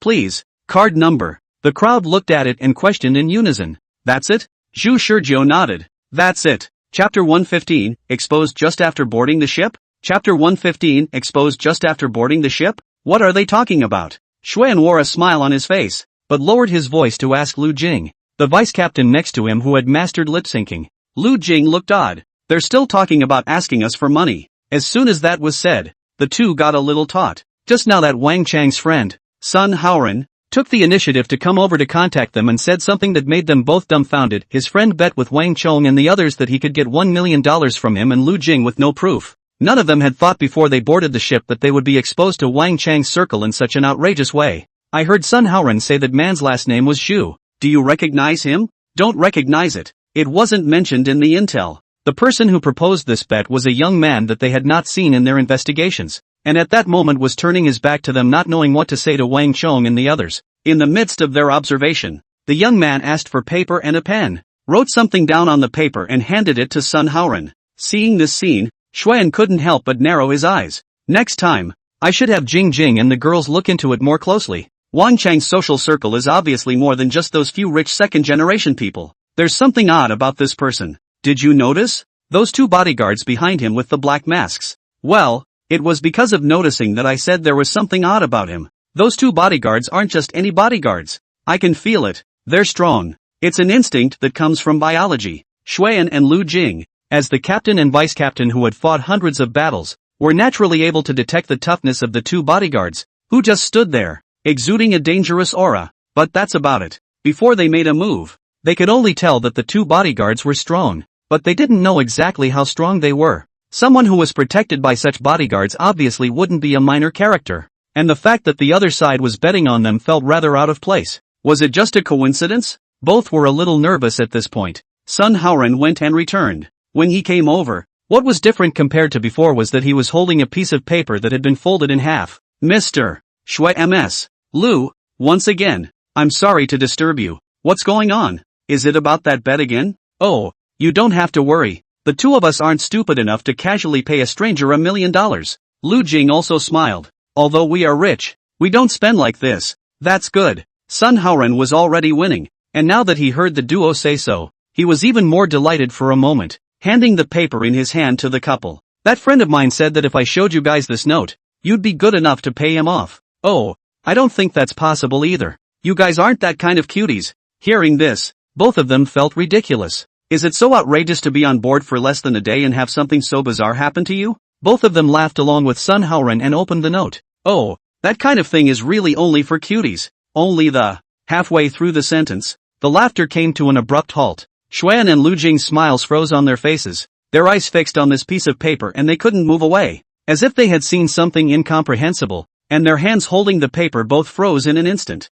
Please. Card number. The crowd looked at it and questioned in unison. That's it? Zhu Shizhou nodded. That's it. Chapter 115, exposed just after boarding the ship? Chapter 115, exposed just after boarding the ship? What are they talking about? Xuan wore a smile on his face, but lowered his voice to ask Lu Jing, the vice captain next to him who had mastered lip-syncing. Lu Jing looked odd. They're still talking about asking us for money. As soon as that was said, the two got a little taut. Just now that Wang Chang's friend, Sun Haoran, took the initiative to come over to contact them and said something that made them both dumbfounded. His friend bet with Wang Chong and the others that he could get $1 million from him and Lu Jing with no proof. None of them had thought before they boarded the ship that they would be exposed to Wang Chang's circle in such an outrageous way. I heard Sun Haoran say that man's last name was Zhu. Do you recognize him? Don't recognize it. It wasn't mentioned in the intel. The person who proposed this bet was a young man that they had not seen in their investigations, and at that moment was turning his back to them, not knowing what to say to Wang Chong and the others. In the midst of their observation, the young man asked for paper and a pen, wrote something down on the paper and handed it to Sun Haoren. Seeing this scene, Xuan couldn't help but narrow his eyes. Next time, I should have Jing Jing and the girls look into it more closely. Wang Chang's social circle is obviously more than just those few rich second-generation people. There's something odd about this person. Did you notice? Those two bodyguards behind him with the black masks. Well, it was because of noticing that I said there was something odd about him. Those two bodyguards aren't just any bodyguards. I can feel it. They're strong. It's an instinct that comes from biology. Xuan and Lu Jing, as the captain and vice captain who had fought hundreds of battles, were naturally able to detect the toughness of the two bodyguards, who just stood there, exuding a dangerous aura. But that's about it. Before they made a move, they could only tell that the two bodyguards were strong, but they didn't know exactly how strong they were. Someone who was protected by such bodyguards obviously wouldn't be a minor character, and the fact that the other side was betting on them felt rather out of place. Was it just a coincidence? Both were a little nervous at this point. Sun Haoren went and returned. When he came over, what was different compared to before was that he was holding a piece of paper that had been folded in half. Mr. Shui MS. Lu, once again, I'm sorry to disturb you. What's going on? Is it about that bet again? Oh, you don't have to worry. The two of us aren't stupid enough to casually pay a stranger $1 million. Lu Jing also smiled. Although we are rich, we don't spend like this. That's good. Sun Haoren was already winning, and now that he heard the duo say so, he was even more delighted for a moment, handing the paper in his hand to the couple. That friend of mine said that if I showed you guys this note, you'd be good enough to pay him off. Oh, I don't think that's possible either. You guys aren't that kind of cuties. Hearing this, both of them felt ridiculous. Is it so outrageous to be on board for less than a day and have something so bizarre happen to you? Both of them laughed along with Sun Haoren and opened the note. Oh, that kind of thing is really only for cuties. Only the... Halfway through the sentence, the laughter came to an abrupt halt. Xuan and Lu Jing's smiles froze on their faces, their eyes fixed on this piece of paper, and they couldn't move away, as if they had seen something incomprehensible, and their hands holding the paper both froze in an instant.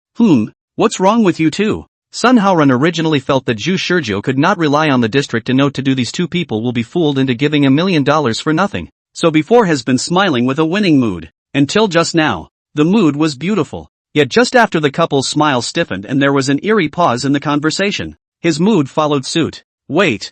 What's wrong with you two? Sun Haoren originally felt that Zhu Shizhou could not rely on the district to note to do these two people will be fooled into giving $1 million for nothing, so before has been smiling with a winning mood. Until just now, the mood was beautiful. Yet just after the couple's smile stiffened and there was an eerie pause in the conversation, his mood followed suit. Wait,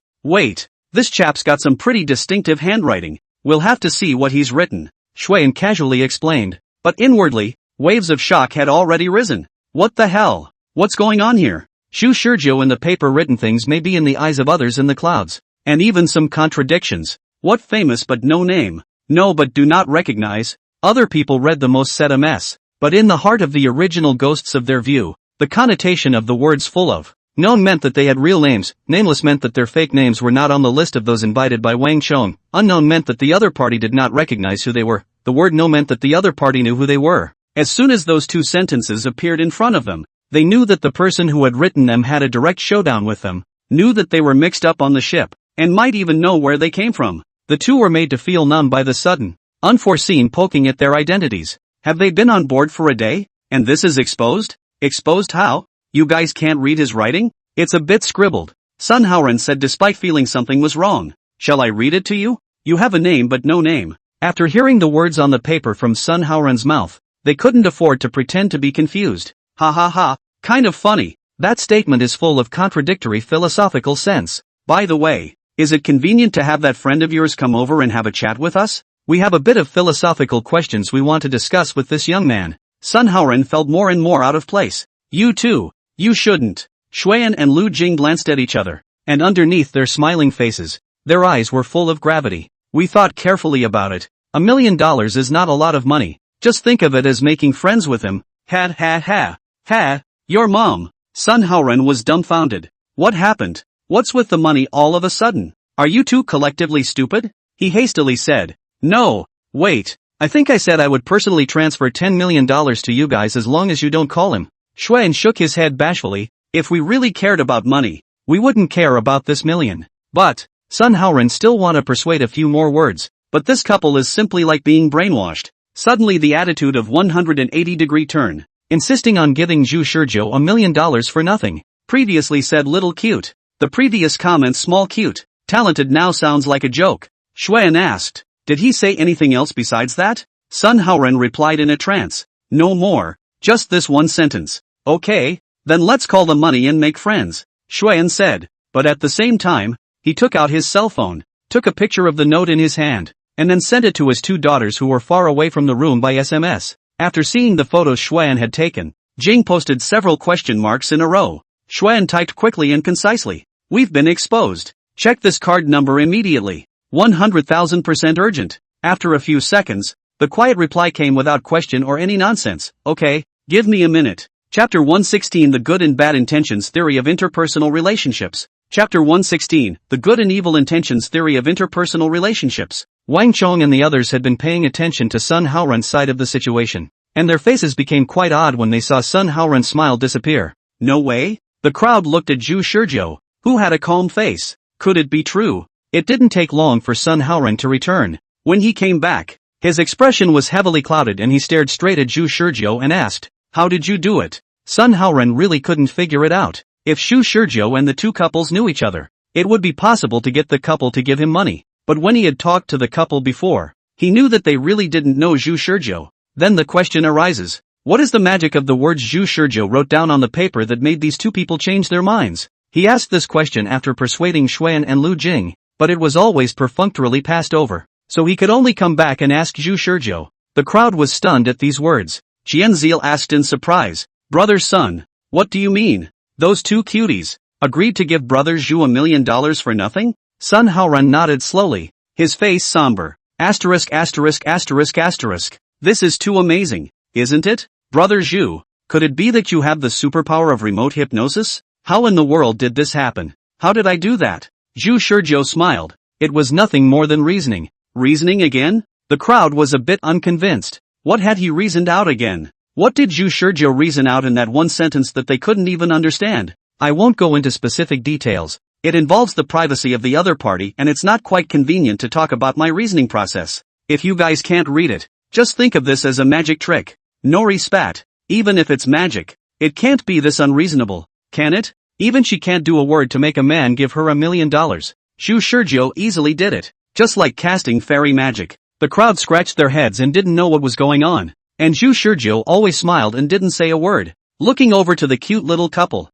this chap's got some pretty distinctive handwriting. We'll have to see what he's written, Xuan casually explained. But inwardly, waves of shock had already risen. What the hell? What's going on here? Zhu Shizhou and the paper written things may be in the eyes of others in the clouds, and even some contradictions. What famous but no name, no but do not recognize. Other people read the most set a mess. But in the heart of the original ghosts of their view, the connotation of the words full of known meant that they had real names, nameless meant that their fake names were not on the list of those invited by Wang Chong, unknown meant that the other party did not recognize who they were, the word no meant that the other party knew who they were. As soon as those two sentences appeared in front of them, they knew that the person who had written them had a direct showdown with them, knew that they were mixed up on the ship, and might even know where they came from. The two were made to feel numb by the sudden, unforeseen poking at their identities. Have they been on board for a day? And this is exposed? Exposed how? You guys can't read his writing? It's a bit scribbled. Sun Haoren said despite feeling something was wrong. Shall I read it to you? You have a name but no name. After hearing the words on the paper from Sun Haoren's mouth, they couldn't afford to pretend to be confused. Ha ha ha, kind of funny. That statement is full of contradictory philosophical sense. By the way, is it convenient to have that friend of yours come over and have a chat with us? We have a bit of philosophical questions we want to discuss with this young man. Sun Haoren felt more and more out of place. You too. You shouldn't. Xuan and Lu Jing glanced at each other, and underneath their smiling faces, their eyes were full of gravity. We thought carefully about it. $1 million is not a lot of money. Just think of it as making friends with him. Ha, your mom. Sun Haoren was dumbfounded. What happened? What's with the money all of a sudden? Are you two collectively stupid? He hastily said. No, wait, I think I said I would personally transfer $10 million to you guys as long as you don't call him. Xuan shook his head bashfully. If we really cared about money, we wouldn't care about this million. But, Sun Haoren still want to persuade a few more words, but this couple is simply like being brainwashed. Suddenly the attitude of 180-degree turn, insisting on giving Zhu Shizhou $1 million for nothing. Previously said little cute. The previous comment small cute. Talented now sounds like a joke. Xuan asked. Did he say anything else besides that? Sun Haoren replied in a trance. No more. Just this one sentence. Okay, then let's call the money and make friends, Xuan said. But at the same time, he took out his cell phone, took a picture of the note in his hand, and then sent it to his 2 daughters who were far away from the room by SMS. After seeing the photos Xuan had taken, Jing posted several question marks in a row. Xuan typed quickly and concisely. We've been exposed. Check this card number immediately. 100,000% urgent. After a few seconds, the quiet reply came without question or any nonsense. Okay, give me a minute. Chapter 116 The Good and Bad Intentions Theory of Interpersonal Relationships. Chapter 116 The Good and Evil Intentions Theory of Interpersonal Relationships. Wang Chong and the others had been paying attention to Sun Haoren's side of the situation, and their faces became quite odd when they saw Sun Haoren's smile disappear. No way? The crowd looked at Zhu Shizhou, who had a calm face. Could it be true? It didn't take long for Sun Haoren to return. When he came back, his expression was heavily clouded and he stared straight at Zhu Shizhou and asked, How did you do it? Sun Haoren really couldn't figure it out. If Zhu Shizhou and the 2 couples knew each other, it would be possible to get the couple to give him money. But when he had talked to the couple before, he knew that they really didn't know Zhu Shizhou. Then the question arises, what is the magic of the words Zhu Shizhou wrote down on the paper that made these 2 people change their minds? He asked this question after persuading Xuan and Lu Jing, but it was always perfunctorily passed over, so he could only come back and ask Zhu Shizhou. The crowd was stunned at these words. Jianzil asked in surprise, Brother Sun, what do you mean? Those 2 cuties agreed to give Brother Zhu $1 million for nothing? Sun Haoren nodded slowly, his face somber. This is too amazing, isn't it? Brother Zhu, could it be that you have the superpower of remote hypnosis? How in the world did this happen? How did I do that? Zhu Shizhou smiled. It was nothing more than reasoning. Reasoning again? The crowd was a bit unconvinced. What had he reasoned out again? What did Zhu Shizhou reason out in that one sentence that they couldn't even understand? I won't go into specific details. It involves the privacy of the other party and it's not quite convenient to talk about my reasoning process. If you guys can't read it, just think of this as a magic trick. Nori spat. Even if it's magic, it can't be this unreasonable, can it? Even she can't do a word to make a man give her $1 million. Zhu Shizhou easily did it. Just like casting fairy magic. The crowd scratched their heads and didn't know what was going on. And Zhu Shizhou always smiled and didn't say a word. Looking over to the cute little couple.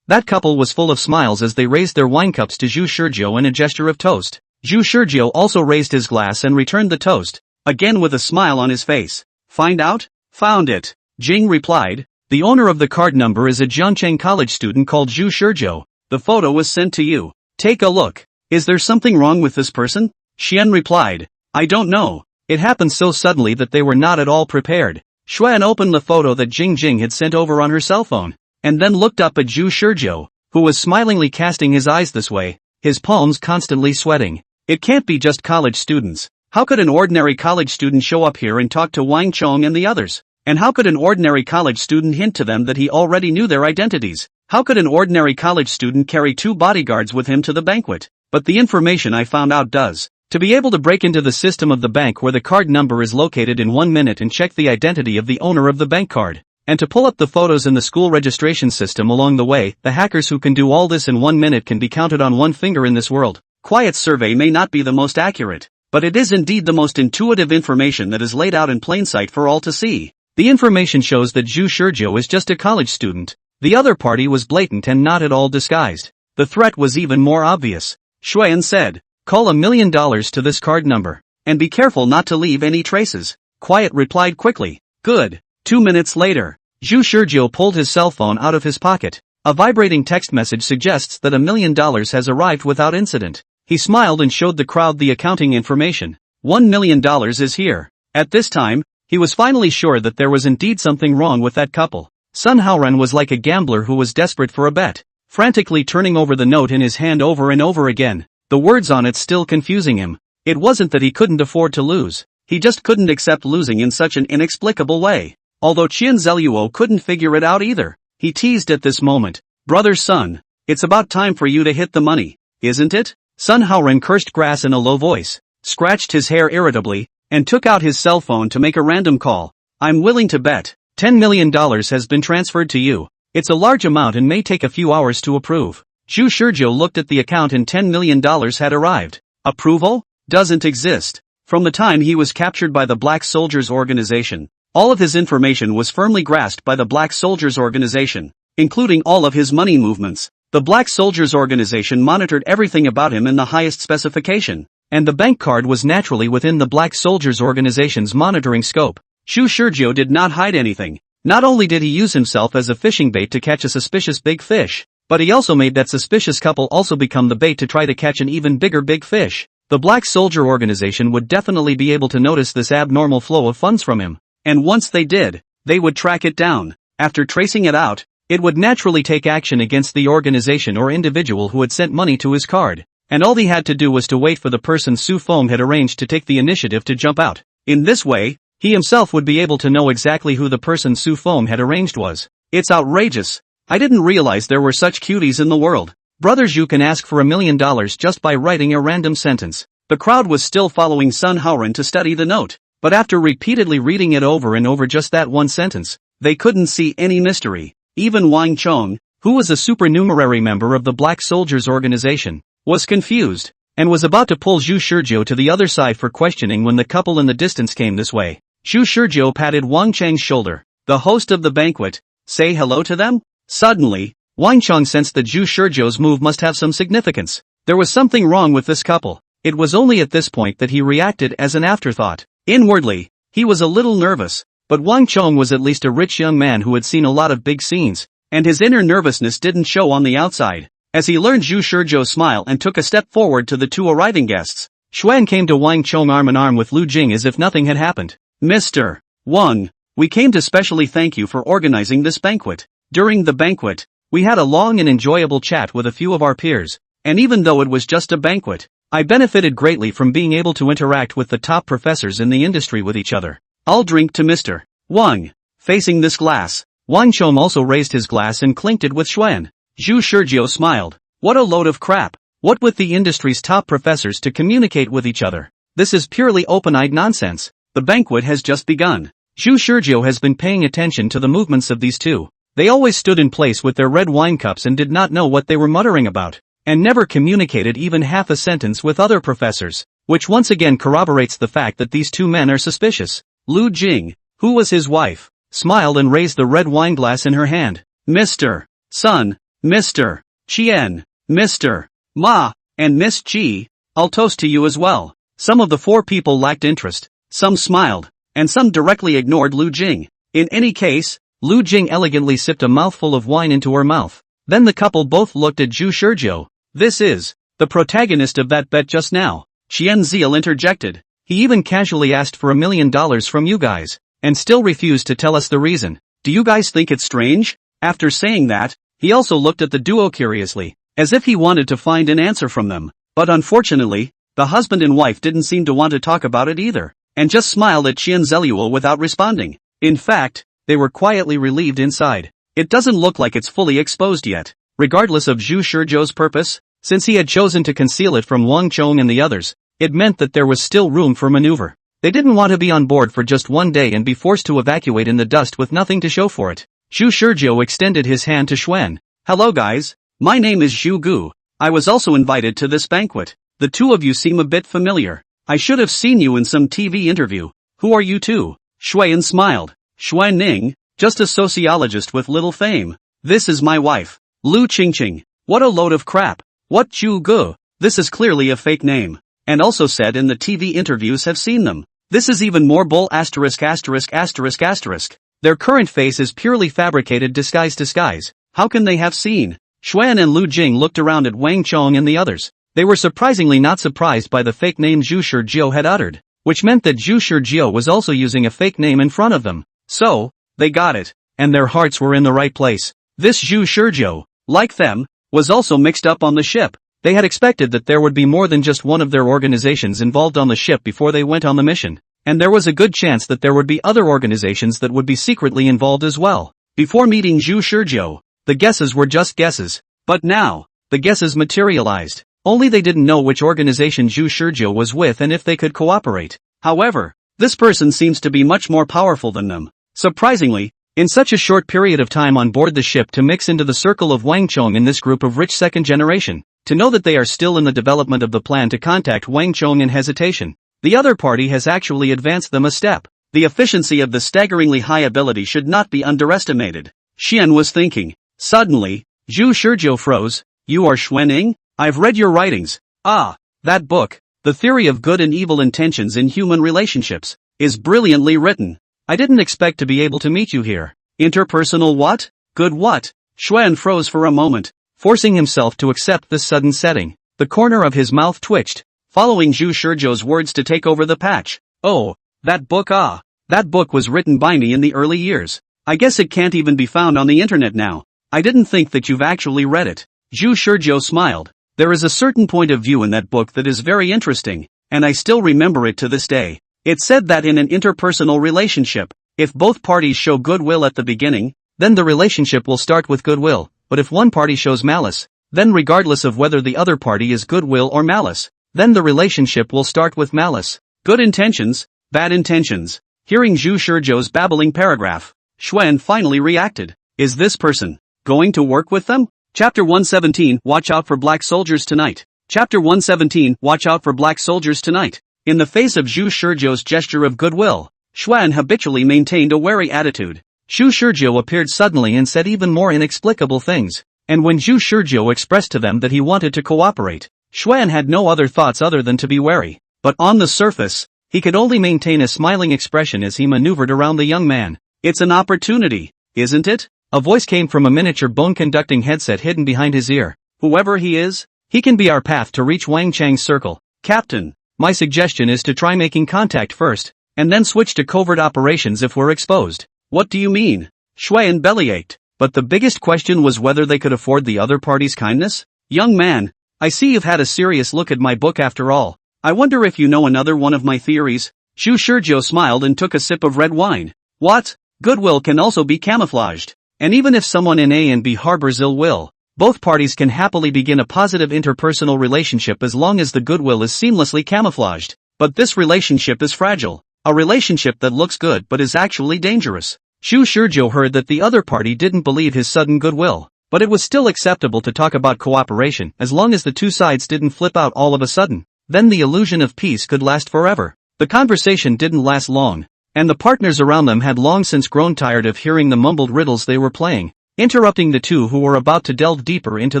That couple was full of smiles as they raised their wine cups to Zhu Shizhou in a gesture of toast. Zhu Shizhou also raised his glass and returned the toast, again with a smile on his face. Find out? Found it. Jing replied. The owner of the card number is a Jiangcheng college student called Zhu Shizhou. The photo was sent to you. Take a look. Is there something wrong with this person? Xian replied. I don't know. It happened so suddenly that they were not at all prepared. Xuan opened the photo that Jing had sent over on her cell phone, and then looked up at Zhu Shizhou, who was smilingly casting his eyes this way, his palms constantly sweating. It can't be just college students. How could an ordinary college student show up here and talk to Wang Chong and the others? And how could an ordinary college student hint to them that he already knew their identities? How could an ordinary college student carry 2 bodyguards with him to the banquet? But the information I found out does. To be able to break into the system of the bank where the card number is located in 1 minute and check the identity of the owner of the bank card. And to pull up the photos in the school registration system along the way, the hackers who can do all this in 1 minute can be counted on one finger in this world. Quiet's survey may not be the most accurate, but it is indeed the most intuitive information that is laid out in plain sight for all to see. The information shows that Zhu Shizhou is just a college student. The other party was blatant and not at all disguised. The threat was even more obvious. Xuan said, call $1 million to this card number, and be careful not to leave any traces. Quiet replied quickly. Good. 2 minutes later, Zhu Shizhou pulled his cell phone out of his pocket. A vibrating text message suggests that $1 million has arrived without incident. He smiled and showed the crowd the accounting information. $1 million is here. At this time, he was finally sure that there was indeed something wrong with that couple. Sun Haoren was like a gambler who was desperate for a bet, frantically turning over the note in his hand over and over again, the words on it still confusing him. It wasn't that he couldn't afford to lose, he just couldn't accept losing in such an inexplicable way. Although Qian Zeluo couldn't figure it out either, he teased at this moment, Brother Sun, it's about time for you to hit the money, isn't it? Sun Haoren cursed grass in a low voice, scratched his hair irritably, and took out his cell phone to make a random call. I'm willing to bet $10 million has been transferred to you. It's a large amount and may take a few hours to approve. Zhu Shizhou looked at the account and $10 million had arrived. Approval? Doesn't exist. From the time he was captured by the Black Soldiers Organization, all of his information was firmly grasped by the Black Soldiers Organization, including all of his money movements. The Black Soldiers Organization monitored everything about him in the highest specification, and the bank card was naturally within the Black Soldiers Organization's monitoring scope. Zhu Shizhou did not hide anything. Not only did he use himself as a fishing bait to catch a suspicious big fish, but he also made that suspicious couple also become the bait to try to catch an even bigger big fish. The Black Soldier Organization would definitely be able to notice this abnormal flow of funds from him, and once they did, they would track it down. After tracing it out, it would naturally take action against the organization or individual who had sent money to his card, and all he had to do was to wait for the person Su Feng had arranged to take the initiative to jump out. In this way, he himself would be able to know exactly who the person Su Feng had arranged was. It's outrageous. I didn't realize there were such cuties in the world. Brother Zhu can ask for $1 million just by writing a random sentence. The crowd was still following Sun Haoran to study the note, but after repeatedly reading it over and over just that one sentence, they couldn't see any mystery. Even Wang Chong, who was a supernumerary member of the Black Soldiers Organization, was confused, and was about to pull Zhu Shizhou to the other side for questioning when the couple in the distance came this way. Zhu Shizhou patted Wang Chang's shoulder. The host of the banquet, say hello to them? Suddenly, Wang Chang sensed that Zhu Shizhou's move must have some significance. There was something wrong with this couple. It was only at this point that he reacted as an afterthought. Inwardly, he was a little nervous, but Wang Chong was at least a rich young man who had seen a lot of big scenes, and his inner nervousness didn't show on the outside. As he learned Zhu Shizhou smile and took a step forward to the two arriving guests, Xuan came to Wang Chong arm in arm with Lu Jing as if nothing had happened. Mr. Wang, we came to specially thank you for organizing this banquet. During the banquet, we had a long and enjoyable chat with a few of our peers, and even though it was just a banquet, I benefited greatly from being able to interact with the top professors in the industry with each other. I'll drink to Mr. Wang. Facing this glass, Wang Chong also raised his glass and clinked it with Xuan. Zhu Shizhou smiled. What a load of crap. What with the industry's top professors to communicate with each other? This is purely open-eyed nonsense. The banquet has just begun. Zhu Shizhou has been paying attention to the movements of these two. They always stood in place with their red wine cups and did not know what they were muttering about, and never communicated even half a sentence with other professors, which once again corroborates the fact that these two men are suspicious. Lu Jing, who was his wife, smiled and raised the red wine glass in her hand. Mr. Sun, Mr. Qian, Mr. Ma, and Miss Ji, I'll toast to you as well. Some of the four people lacked interest, some smiled, and some directly ignored Lu Jing. In any case, Lu Jing elegantly sipped a mouthful of wine into her mouth. Then the couple both looked at Zhu Shizhou. This is the protagonist of that bet just now. Qian Ziel interjected. He even casually asked for $1 million from you guys, and still refused to tell us the reason. Do you guys think it's strange? After saying that, he also looked at the duo curiously, as if he wanted to find an answer from them. But unfortunately, the husband and wife didn't seem to want to talk about it either, and just smiled at Qian Zeluo without responding. In fact, they were quietly relieved inside. It doesn't look like it's fully exposed yet. Regardless of Zhu Shizhou's purpose, since he had chosen to conceal it from Wang Chong and the others, it meant that there was still room for maneuver. They didn't want to be on board for just one day and be forced to evacuate in the dust with nothing to show for it. Zhu Shizhou extended his hand to Xuan. Hello guys, my name is Zhu Gu. I was also invited to this banquet. The two of you seem a bit familiar. I should have seen you in some TV interview. Who are you two? Xuan smiled. Xuan Ning, just a sociologist with little fame. This is my wife, Lu Qingqing. What a load of crap. What Zhu Gu? This is clearly a fake name. And also said in the TV interviews have seen them. This is even more bull *********. Their current face is purely fabricated disguise. How can they have seen? Xuan and Lu Jing looked around at Wang Chong and the others. They were surprisingly not surprised by the fake name Zhu Shizhou had uttered, which meant that Zhu Shizhou was also using a fake name in front of them. So, they got it, and their hearts were in the right place. This Zhu Shizhou, like them, was also mixed up on the ship. They had expected that there would be more than just one of their organizations involved on the ship before they went on the mission, and there was a good chance that there would be other organizations that would be secretly involved as well. Before meeting Zhu Shizhou, the guesses were just guesses, but now, the guesses materialized. Only they didn't know which organization Zhu Shizhou was with and if they could cooperate. However, this person seems to be much more powerful than them. Surprisingly, In such a short period of time on board the ship to mix into the circle of Wang Chong in this group of rich second generation, to know that they are still in the development of the plan to contact Wang Chong in hesitation. The other party has actually advanced them a step. The efficiency of the staggeringly high ability should not be underestimated. Xian was thinking. Suddenly, Zhu Shizhou froze. You are Xuaning? I've read your writings. Ah, that book, The Theory of Good and Evil Intentions in Human Relationships, is brilliantly written. I didn't expect to be able to meet you here. Interpersonal what? Good what? Xuan froze for a moment, forcing himself to accept this sudden setting. The corner of his mouth twitched, following Zhu Shizhou's words to take over the patch. Oh, that book that book was written by me in the early years. I guess it can't even be found on the internet now. I didn't think that you've actually read it. Zhu Shizhou smiled. There is a certain point of view in that book that is very interesting, and I still remember it to this day. It said that in an interpersonal relationship, if both parties show goodwill at the beginning, then the relationship will start with goodwill, but if one party shows malice, then regardless of whether the other party is goodwill or malice, then the relationship will start with malice. Good intentions, bad intentions. Hearing Zhu Shizhou's babbling paragraph, Xuan finally reacted. Is this person going to work with them? Chapter 117, Watch out for black soldiers tonight. Chapter 117, Watch out for black soldiers tonight. In the face of Zhu Shizhou's gesture of goodwill, Xuan habitually maintained a wary attitude. Zhu Shizhou appeared suddenly and said even more inexplicable things, and when Zhu Shizhou expressed to them that he wanted to cooperate, Xuan had no other thoughts other than to be wary. But on the surface, he could only maintain a smiling expression as he maneuvered around the young man. It's an opportunity, isn't it? A voice came from a miniature bone-conducting headset hidden behind his ear. Whoever he is, he can be our path to reach Wang Chang's circle. Captain, my suggestion is to try making contact first, and then switch to covert operations if we're exposed. What do you mean? Xuan bellyached. But the biggest question was whether they could afford the other party's kindness? Young man, I see you've had a serious look at my book after all. I wonder if you know another one of my theories? Zhu Shizhou smiled and took a sip of red wine. What? Goodwill can also be camouflaged. And even if someone in A and B harbors ill will, both parties can happily begin a positive interpersonal relationship as long as the goodwill is seamlessly camouflaged. But this relationship is fragile. A relationship that looks good but is actually dangerous. Zhu Shizhou heard that the other party didn't believe his sudden goodwill, but it was still acceptable to talk about cooperation as long as the two sides didn't flip out all of a sudden. Then the illusion of peace could last forever. The conversation didn't last long, and the partners around them had long since grown tired of hearing the mumbled riddles they were playing, interrupting the two who were about to delve deeper into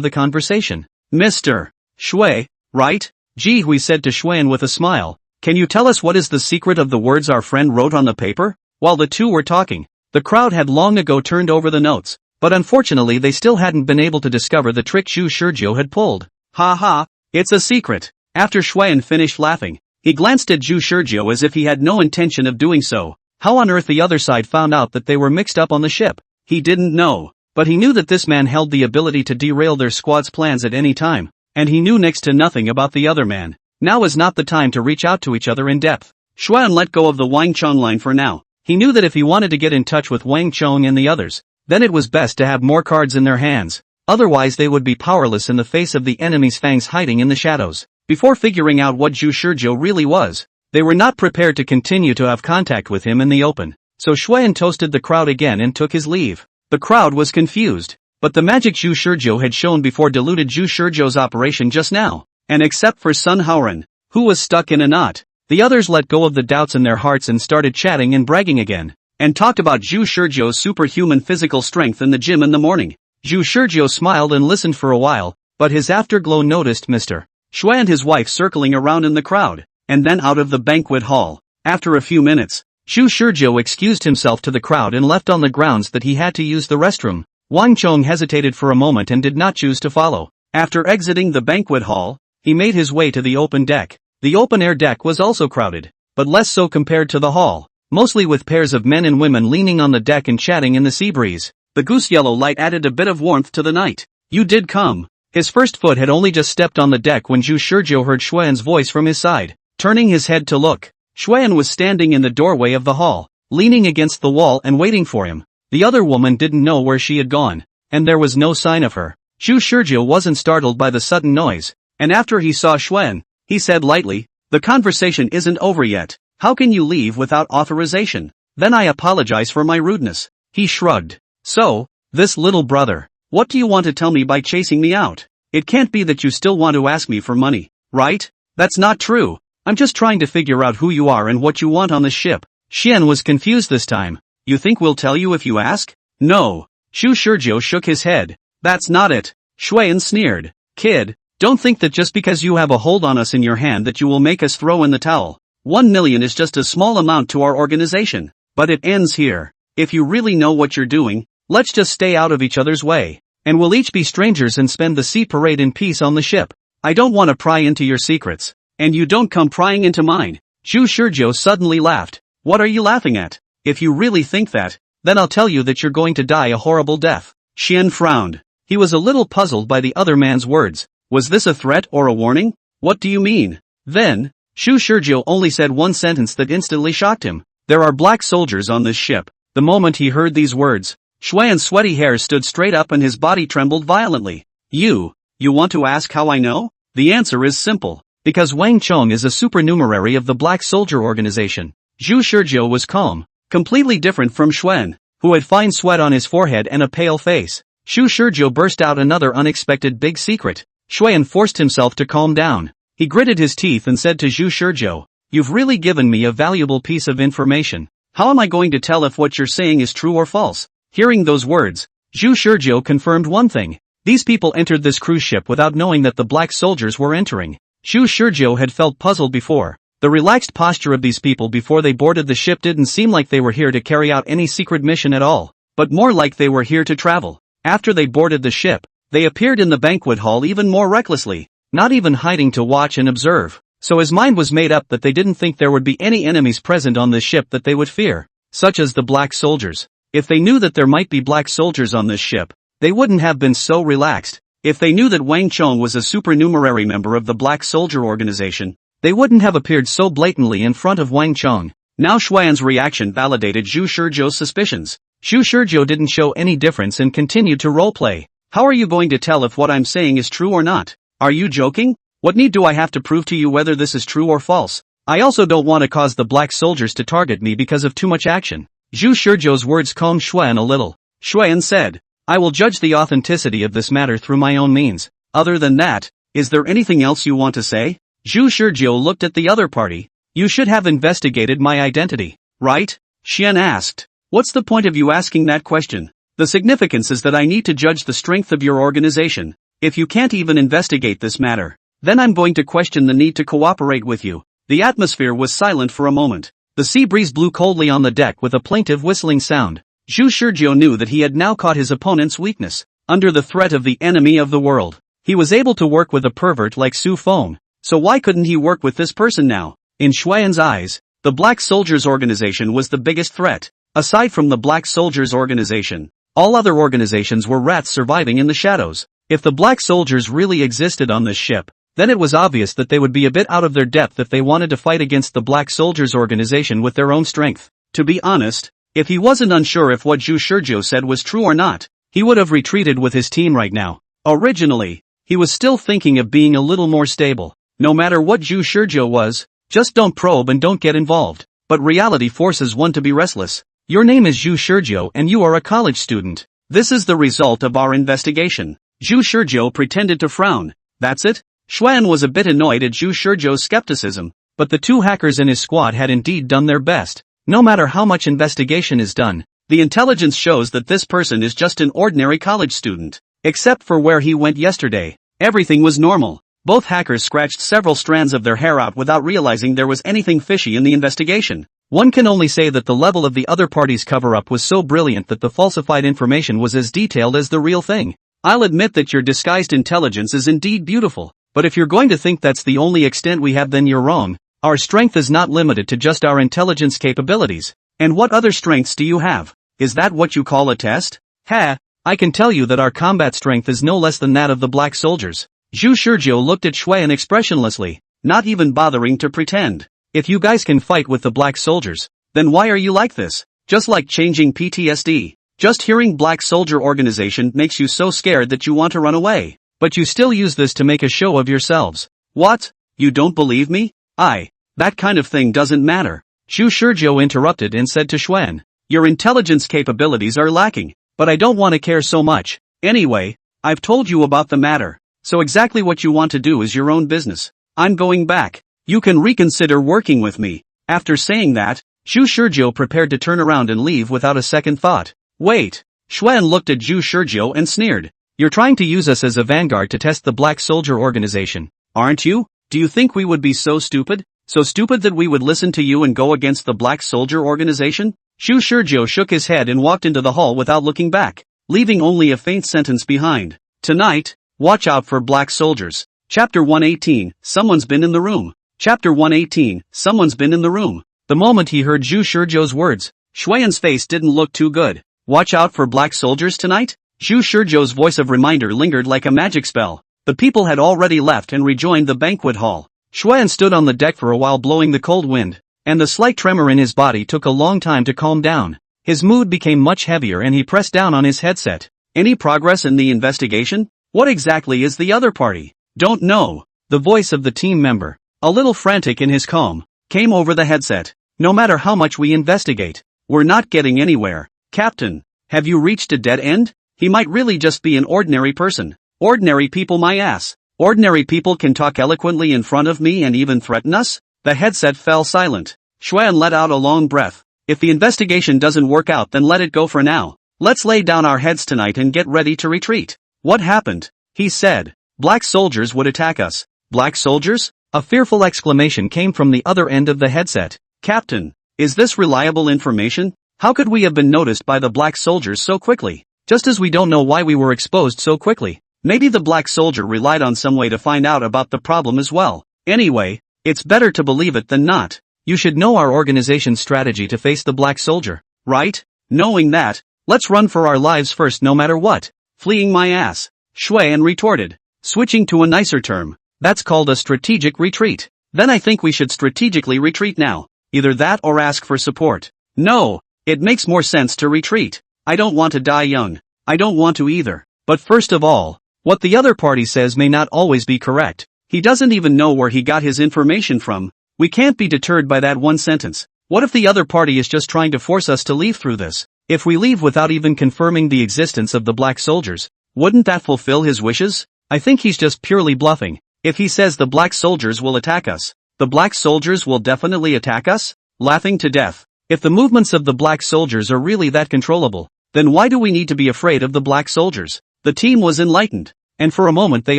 the conversation. Mr. Shui, right? Ji Hui said to Xuan with a smile. Can you tell us what is the secret of the words our friend wrote on the paper? While the two were talking, the crowd had long ago turned over the notes, but unfortunately they still hadn't been able to discover the trick Zhu Shizhou had pulled. Ha ha, it's a secret. After Xuan finished laughing, he glanced at Zhu Shizhou as if he had no intention of doing so. How on earth the other side found out that they were mixed up on the ship, he didn't know. But he knew that this man held the ability to derail their squad's plans at any time, and he knew next to nothing about the other man. Now is not the time to reach out to each other in depth. Xuan let go of the Wang Chong line for now. He knew that if he wanted to get in touch with Wang Chong and the others, then it was best to have more cards in their hands. Otherwise they would be powerless in the face of the enemy's fangs hiding in the shadows. Before figuring out what Zhu Shizhou really was, they were not prepared to continue to have contact with him in the open. So Xuan toasted the crowd again and took his leave. The crowd was confused, but the magic Zhu Shizhou had shown before deluded Zhu Shizhou's operation just now. And except for Sun Haoran, who was stuck in a knot, the others let go of the doubts in their hearts and started chatting and bragging again, and talked about Zhu Shizhou's superhuman physical strength in the gym in the morning. Zhu Shizhou smiled and listened for a while, but his afterglow noticed Mr. Shui and his wife circling around in the crowd, and then out of the banquet hall. After a few minutes, Zhu Shizhou excused himself to the crowd and left on the grounds that he had to use the restroom. Wang Chong hesitated for a moment and did not choose to follow. After exiting the banquet hall, he made his way to the open deck. The open-air deck was also crowded, but less so compared to the hall, mostly with pairs of men and women leaning on the deck and chatting in the sea breeze. The goose-yellow light added a bit of warmth to the night. You did come. His first foot had only just stepped on the deck when Zhu Shizhou heard Xuan's voice from his side. Turning his head to look, Xuan was standing in the doorway of the hall, leaning against the wall and waiting for him. The other woman didn't know where she had gone, and there was no sign of her. Zhu Shizhou wasn't startled by the sudden noise, and after he saw Xuan, he said lightly, "The conversation isn't over yet. How can you leave without authorization?" "Then I apologize for my rudeness." He shrugged. So, this little brother, what do you want to tell me by chasing me out? It can't be that you still want to ask me for money, right? That's not true. I'm just trying to figure out who you are and what you want on the ship. Xian was confused this time. You think we'll tell you if you ask? No. Zhu Shizhou shook his head. That's not it. Xuan sneered. Kid, don't think that just because you have a hold on us in your hand that you will make us throw in the towel. 1 million is just a small amount to our organization. But it ends here. If you really know what you're doing, let's just stay out of each other's way. And we'll each be strangers and spend the sea parade in peace on the ship. I don't want to pry into your secrets. And you don't come prying into mine. Zhu Shizhou suddenly laughed. What are you laughing at? If you really think that, then I'll tell you that you're going to die a horrible death. Xian frowned. He was a little puzzled by the other man's words. Was this a threat or a warning? What do you mean? Then, Zhu Shizhou only said one sentence that instantly shocked him. There are black soldiers on this ship. The moment he heard these words, Xuan's sweaty hair stood straight up and his body trembled violently. You want to ask how I know? The answer is simple. Because Wang Chong is a supernumerary of the Black Soldier Organization. Zhu Shizhou was calm, completely different from Xuan, who had fine sweat on his forehead and a pale face. Zhu Shizhou burst out another unexpected big secret. Xuan forced himself to calm down. He gritted his teeth and said to Zhu Shizhou, "You've really given me a valuable piece of information. How am I going to tell if what you're saying is true or false?" Hearing those words, Zhu Shizhou confirmed one thing. These people entered this cruise ship without knowing that the black soldiers were entering. Zhu Shizhou had felt puzzled before. The relaxed posture of these people before they boarded the ship didn't seem like they were here to carry out any secret mission at all, but more like they were here to travel. After they boarded the ship, they appeared in the banquet hall even more recklessly, not even hiding to watch and observe. So his mind was made up that they didn't think there would be any enemies present on this ship that they would fear, such as the black soldiers. If they knew that there might be black soldiers on this ship, they wouldn't have been so relaxed. If they knew that Wang Chong was a supernumerary member of the Black Soldier Organization, they wouldn't have appeared so blatantly in front of Wang Chong. Now Xuan's reaction validated Zhu Shizhou's suspicions. Zhu Shizhou didn't show any difference and continued to roleplay. How are you going to tell if what I'm saying is true or not? Are you joking? What need do I have to prove to you whether this is true or false? I also don't want to cause the black soldiers to target me because of too much action. Zhu Shizhou's words calmed Xuan a little. Xuan said, I will judge the authenticity of this matter through my own means. Other than that, is there anything else you want to say? Zhu Shizhou looked at the other party. You should have investigated my identity, right? Xian asked. What's the point of you asking that question? The significance is that I need to judge the strength of your organization. If you can't even investigate this matter, then I'm going to question the need to cooperate with you. The atmosphere was silent for a moment. The sea breeze blew coldly on the deck with a plaintive whistling sound. Zhu Shizhou knew that he had now caught his opponent's weakness. Under the threat of the enemy of the world, he was able to work with a pervert like Su Feng. So why couldn't he work with this person now? In Xuan's eyes, the Black Soldiers Organization was the biggest threat. Aside from the Black Soldiers Organization, all other organizations were rats surviving in the shadows. If the Black Soldiers really existed on this ship, then it was obvious that they would be a bit out of their depth if they wanted to fight against the Black Soldiers Organization with their own strength. To be honest, if he wasn't unsure if what Zhu Shizhou said was true or not, he would have retreated with his team right now. Originally, he was still thinking of being a little more stable. No matter what Zhu Shizhou was, just don't probe and don't get involved. But reality forces one to be restless. Your name is Zhu Shizhou and you are a college student. This is the result of our investigation. Zhu Shizhou pretended to frown. That's it? Xuan was a bit annoyed at Zhu Shizhou's skepticism, but the two hackers in his squad had indeed done their best. No matter how much investigation is done, the intelligence shows that this person is just an ordinary college student. Except for where he went yesterday, everything was normal. Both hackers scratched several strands of their hair out without realizing there was anything fishy in the investigation. One can only say that the level of the other party's cover-up was so brilliant that the falsified information was as detailed as the real thing. I'll admit that your disguised intelligence is indeed beautiful, but if you're going to think that's the only extent we have, then you're wrong. Our strength is not limited to just our intelligence capabilities. And what other strengths do you have? Is that what you call a test? Ha! I can tell you that our combat strength is no less than that of the black soldiers. Zhu Shizhou looked at Xuan expressionlessly, not even bothering to pretend. If you guys can fight with the black soldiers, then why are you like this? Just like changing PTSD. Just hearing Black Soldier Organization makes you so scared that you want to run away. But you still use this to make a show of yourselves. What? You don't believe me? That kind of thing doesn't matter. Zhu Shizhou interrupted and said to Xuan, Your intelligence capabilities are lacking, but I don't want to care so much. Anyway, I've told you about the matter, so exactly what you want to do is your own business. I'm going back. You can reconsider working with me. After saying that, Zhu Shizhou prepared to turn around and leave without a second thought. Wait. Xuan looked at Zhu Shizhou and sneered. You're trying to use us as a vanguard to test the Black Soldier organization, aren't you? Do you think we would be so stupid? So stupid that we would listen to you and go against the Black Soldier organization? Zhu Shizhou shook his head and walked into the hall without looking back, leaving only a faint sentence behind. Tonight, watch out for Black Soldiers. Chapter 118, Someone's been in the room. Chapter 118, Someone's been in the room. The moment he heard Zhu Shizhou's words, Xuan's face didn't look too good. Watch out for Black Soldiers tonight? Zhu Shizhou's voice of reminder lingered like a magic spell. The people had already left and rejoined the banquet hall. Xuan stood on the deck for a while blowing the cold wind, and the slight tremor in his body took a long time to calm down. His mood became much heavier and he pressed down on his headset. Any progress in the investigation? What exactly is the other party? Don't know. The voice of the team member, a little frantic in his calm, came over the headset. No matter how much we investigate, we're not getting anywhere. Captain, have you reached a dead end? He might really just be an ordinary person. Ordinary people my ass. Ordinary people can talk eloquently in front of me and even threaten us? The headset fell silent. Xuan let out a long breath. If the investigation doesn't work out then let it go for now. Let's lay down our heads tonight and get ready to retreat. What happened? He said. Black soldiers would attack us. Black soldiers? A fearful exclamation came from the other end of the headset. Captain, is this reliable information? How could we have been noticed by the black soldiers so quickly? Just as we don't know why we were exposed so quickly. Maybe the black soldier relied on some way to find out about the problem as well. Anyway, it's better to believe it than not. You should know our organization's strategy to face the black soldier, right? Knowing that, let's run for our lives first no matter what. Fleeing my ass. Xuan retorted. Switching to a nicer term, that's called a strategic retreat. Then I think we should strategically retreat now. Either that or ask for support. No, it makes more sense to retreat. I don't want to die young. I don't want to either. But first of all, what the other party says may not always be correct. He doesn't even know where he got his information from. We can't be deterred by that one sentence. What if the other party is just trying to force us to leave through this? If we leave without even confirming the existence of the black soldiers, wouldn't that fulfill his wishes? I think he's just purely bluffing. If he says the black soldiers will attack us, the black soldiers will definitely attack us? Laughing to death. If the movements of the black soldiers are really that controllable, then why do we need to be afraid of the black soldiers? The team was enlightened, and for a moment they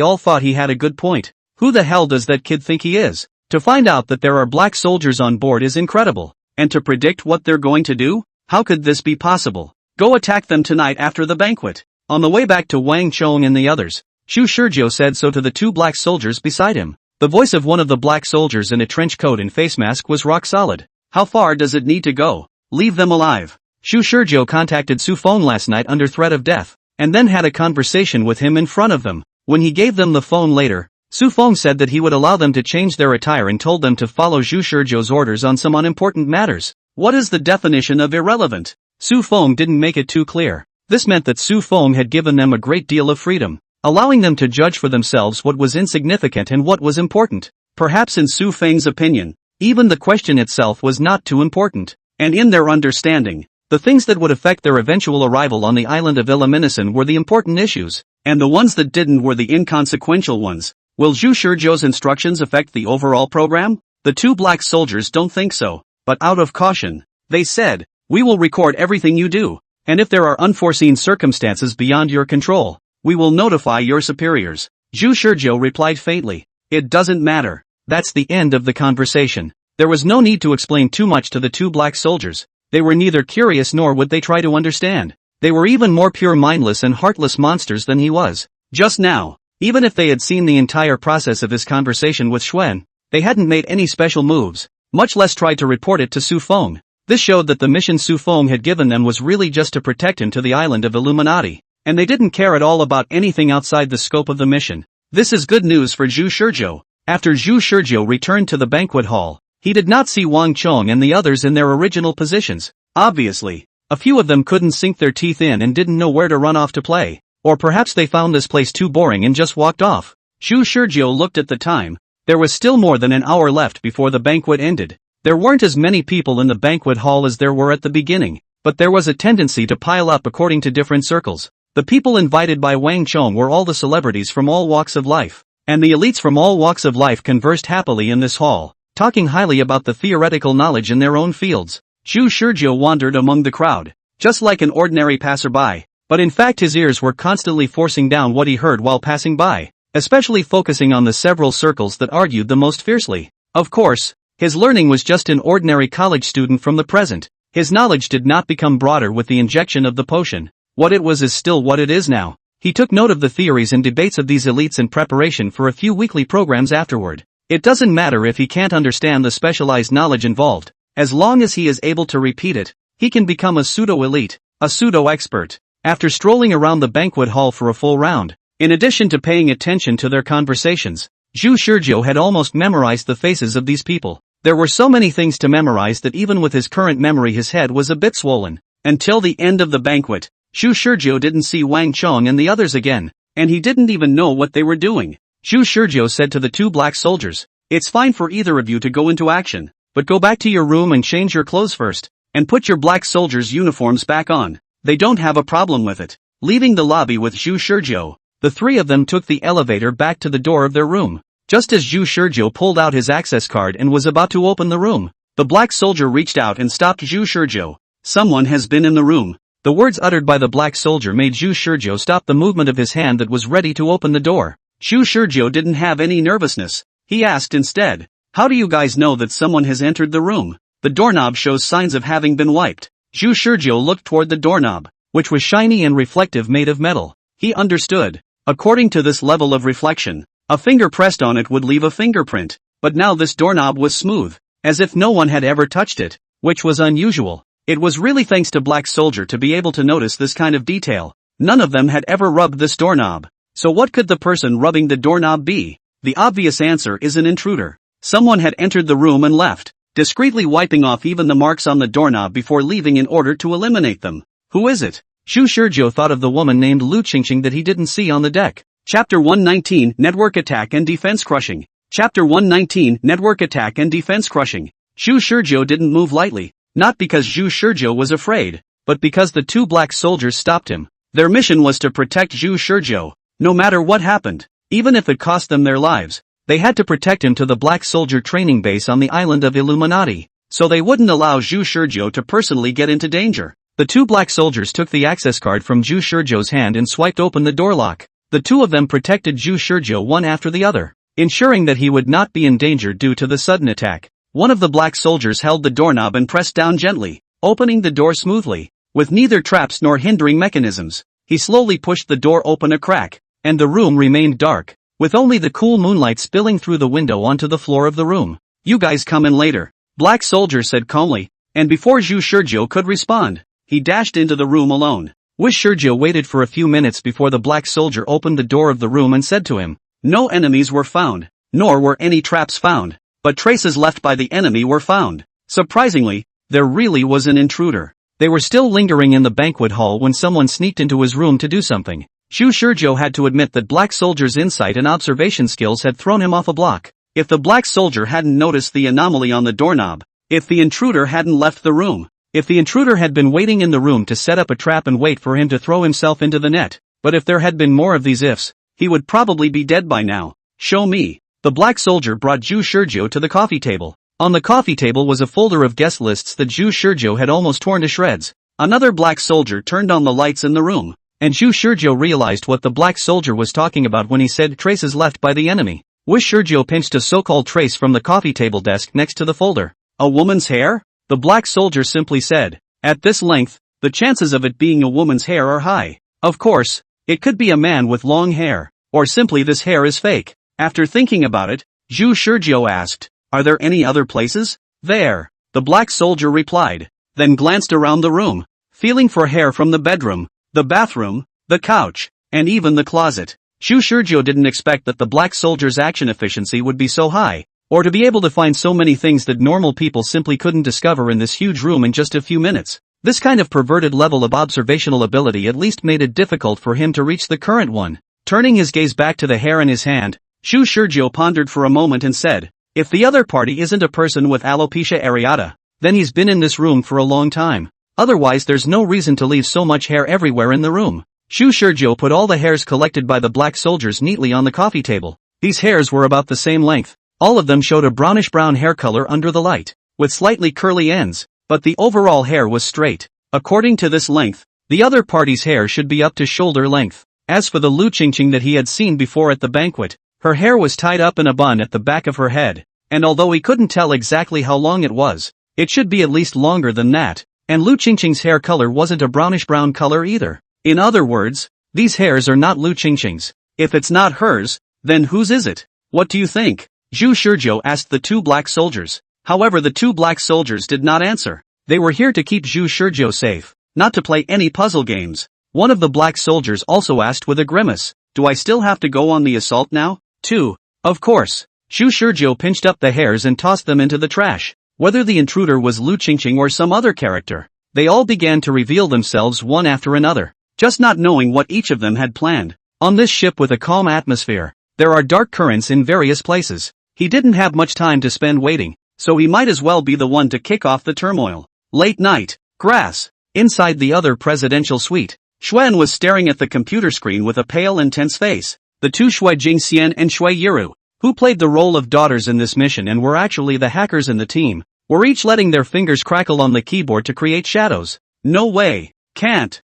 all thought he had a good point. Who the hell does that kid think he is? To find out that there are black soldiers on board is incredible, and to predict what they're going to do? How could this be possible? Go attack them tonight after the banquet. On the way back to Wang Chong and the others, Zhu Shizhou said so to the two black soldiers beside him. The voice of one of the black soldiers in a trench coat and face mask was rock solid. How far does it need to go? Leave them alive. Zhu Shizhou contacted Su Feng last night under threat of death, and then had a conversation with him in front of them. When he gave them the phone later, Su Feng said that he would allow them to change their attire and told them to follow Zhu Shizhou's orders on some unimportant matters. What is the definition of irrelevant? Su Feng didn't make it too clear. This meant that Su Feng had given them a great deal of freedom, allowing them to judge for themselves what was insignificant and what was important. Perhaps in Su Feng's opinion, even the question itself was not too important. And in their understanding, the things that would affect their eventual arrival on the island of Illumination were the important issues, and the ones that didn't were the inconsequential ones. Will Zhu Shizhou's instructions affect the overall program? The two black soldiers don't think so, but out of caution, they said, we will record everything you do, and if there are unforeseen circumstances beyond your control, we will notify your superiors. Zhu Shizhou replied faintly, it doesn't matter. That's the end of the conversation. There was no need to explain too much to the two black soldiers. They were neither curious nor would they try to understand. They were even more pure mindless and heartless monsters than he was. Just now, even if they had seen the entire process of his conversation with Xuan, they hadn't made any special moves, much less tried to report it to Su Feng. This showed that the mission Su Feng had given them was really just to protect him to the island of Illuminati, and they didn't care at all about anything outside the scope of the mission. This is good news for Zhu Shizhou. After Zhu Shizhou returned to the banquet hall, he did not see Wang Chong and the others in their original positions. Obviously, a few of them couldn't sink their teeth in and didn't know where to run off to play, or perhaps they found this place too boring and just walked off. Zhu Shizhou looked at the time. There was still more than an hour left before the banquet ended. There weren't as many people in the banquet hall as there were at the beginning. but there was a tendency to pile up according to different circles. The people invited by Wang Chong were all the celebrities from all walks of life, and the elites from all walks of life conversed happily in this hall, talking highly about the theoretical knowledge in their own fields. Zhu Shizhou wandered among the crowd, just like an ordinary passerby, but in fact his ears were constantly forcing down what he heard while passing by, especially focusing on the several circles that argued the most fiercely. Of course, his learning was just an ordinary college student from the present. His knowledge did not become broader with the injection of the potion. What it was is still what it is now. He took note of the theories and debates of these elites in preparation for a few weekly programs afterward. It doesn't matter if he can't understand the specialized knowledge involved. As long as he is able to repeat it, he can become a pseudo-elite, a pseudo-expert. After strolling around the banquet hall for a full round, in addition to paying attention to their conversations, Zhu Shizhou had almost memorized the faces of these people. There were so many things to memorize that even with his current memory his head was a bit swollen. Until the end of the banquet, Zhu Shizhou didn't see Wang Chong and the others again, and he didn't even know what they were doing. Zhu Shizhou said to the two black soldiers, "It's fine for either of you to go into action, but go back to your room and change your clothes first, and put your black soldiers' uniforms back on." They don't have a problem with it. Leaving the lobby with Zhu Shizhou, the three of them took the elevator back to the door of their room. Just as Zhu Shizhou pulled out his access card and was about to open the room, the black soldier reached out and stopped Zhu Shizhou. "Someone has been in the room." The words uttered by the black soldier made Zhu Shizhou stop the movement of his hand that was ready to open the door. Zhu Shizhou didn't have any nervousness. He asked instead, "How do you guys know that someone has entered the room? The doorknob shows signs of having been wiped." Zhu Shizhou looked toward the doorknob, which was shiny and reflective made of metal. He understood. According to this level of reflection, a finger pressed on it would leave a fingerprint, but now this doorknob was smooth, as if no one had ever touched it, which was unusual. It was really thanks to Black Soldier to be able to notice this kind of detail. None of them had ever rubbed this doorknob. So what could the person rubbing the doorknob be? The obvious answer is an intruder. Someone had entered the room and left, discreetly wiping off even the marks on the doorknob before leaving in order to eliminate them. Who is it? Zhu Shizhou thought of the woman named Lu Qingqing that he didn't see on the deck. Chapter 119, Network Attack and Defense Crushing. Chapter 119, Network Attack and Defense Crushing. Zhu Shizhou didn't move lightly, not because Zhu Shizhou was afraid, but because the two black soldiers stopped him. Their mission was to protect Zhu Shizhou, no matter what happened, even if it cost them their lives. They had to protect him to the black soldier training base on the island of Illuminati, so they wouldn't allow Zhu Shizhou to personally get into danger. The two black soldiers took the access card from Zhu Shizhou's hand and swiped open the door lock. The two of them protected Zhu Shizhou one after the other, ensuring that he would not be in danger due to the sudden attack. One of the black soldiers held the doorknob and pressed down gently, opening the door smoothly, with neither traps nor hindering mechanisms. He slowly pushed the door open a crack, and the room remained dark, with only the cool moonlight spilling through the window onto the floor of the room. "You guys come in later," Black Soldier said calmly, and before Zhu Shizhou could respond, he dashed into the room alone. Wish Shizhou waited for a few minutes before the black soldier opened the door of the room and said to him, "No enemies were found, nor were any traps found, but traces left by the enemy were found." Surprisingly, there really was an intruder. They were still lingering in the banquet hall when someone sneaked into his room to do something. Zhu Shizhou had to admit that Black Soldier's insight and observation skills had thrown him off a block. If the black soldier hadn't noticed the anomaly on the doorknob, if the intruder hadn't left the room, if the intruder had been waiting in the room to set up a trap and wait for him to throw himself into the net, but if there had been more of these ifs, he would probably be dead by now. "Show me." The black soldier brought Zhu Shizhou to the coffee table. On the coffee table was a folder of guest lists that Zhu Shizhou had almost torn to shreds. Another black soldier turned on the lights in the room, and Zhu Shizhou realized what the black soldier was talking about when he said traces left by the enemy. Wish Shizhou pinched a so-called trace from the coffee table desk next to the folder. "A woman's hair?" The black soldier simply said. "At this length, the chances of it being a woman's hair are high. Of course, it could be a man with long hair, or simply this hair is fake." After thinking about it, Zhu Shizhou asked, "Are there any other places?" "There," the black soldier replied, then glanced around the room, feeling for hair from the bedroom, the bathroom, the couch, and even the closet. Zhu Shizhou didn't expect that the black soldier's action efficiency would be so high, or to be able to find so many things that normal people simply couldn't discover in this huge room in just a few minutes. This kind of perverted level of observational ability at least made it difficult for him to reach the current one. Turning his gaze back to the hair in his hand, Zhu Shizhou pondered for a moment and said, "If the other party isn't a person with alopecia areata, then he's been in this room for a long time." Otherwise there's no reason to leave so much hair everywhere in the room. Shu Shurjo put all the hairs collected by the black soldiers neatly on the coffee table. These hairs were about the same length. All of them showed a brownish-brown hair color under the light, with slightly curly ends, but the overall hair was straight. According to this length, the other party's hair should be up to shoulder length. As for the Lu Qingqing that he had seen before at the banquet, her hair was tied up in a bun at the back of her head, and although he couldn't tell exactly how long it was, it should be at least longer than that, and Lu Qingqing's hair color wasn't a brownish-brown color either. In other words, these hairs are not Lu Qingqing's. If it's not hers, then whose is it? What do you think? Zhu Shurjo asked the two black soldiers. However, the two black soldiers did not answer. They were here to keep Zhu Shurjo safe, not to play any puzzle games. One of the black soldiers also asked with a grimace, "Do I still have to go on the assault now?" 2. Of course. Zhu Shurjo pinched up the hairs and tossed them into the trash. Whether the intruder was Lu Qingqing or some other character, they all began to reveal themselves one after another, just not knowing what each of them had planned. On this ship with a calm atmosphere, there are dark currents in various places. He didn't have much time to spend waiting, so he might as well be the one to kick off the turmoil. Late night, grass. Inside the other presidential suite, Xuan was staring at the computer screen with a pale and tense face. The two Shui Jingxian and Shui Yiru, who played the role of daughters in this mission and were actually the hackers in the team, were each letting their fingers crackle on the keyboard to create shadows. No way. Can't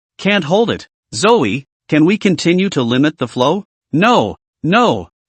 hold it. Zoe, can we continue to limit the flow? No.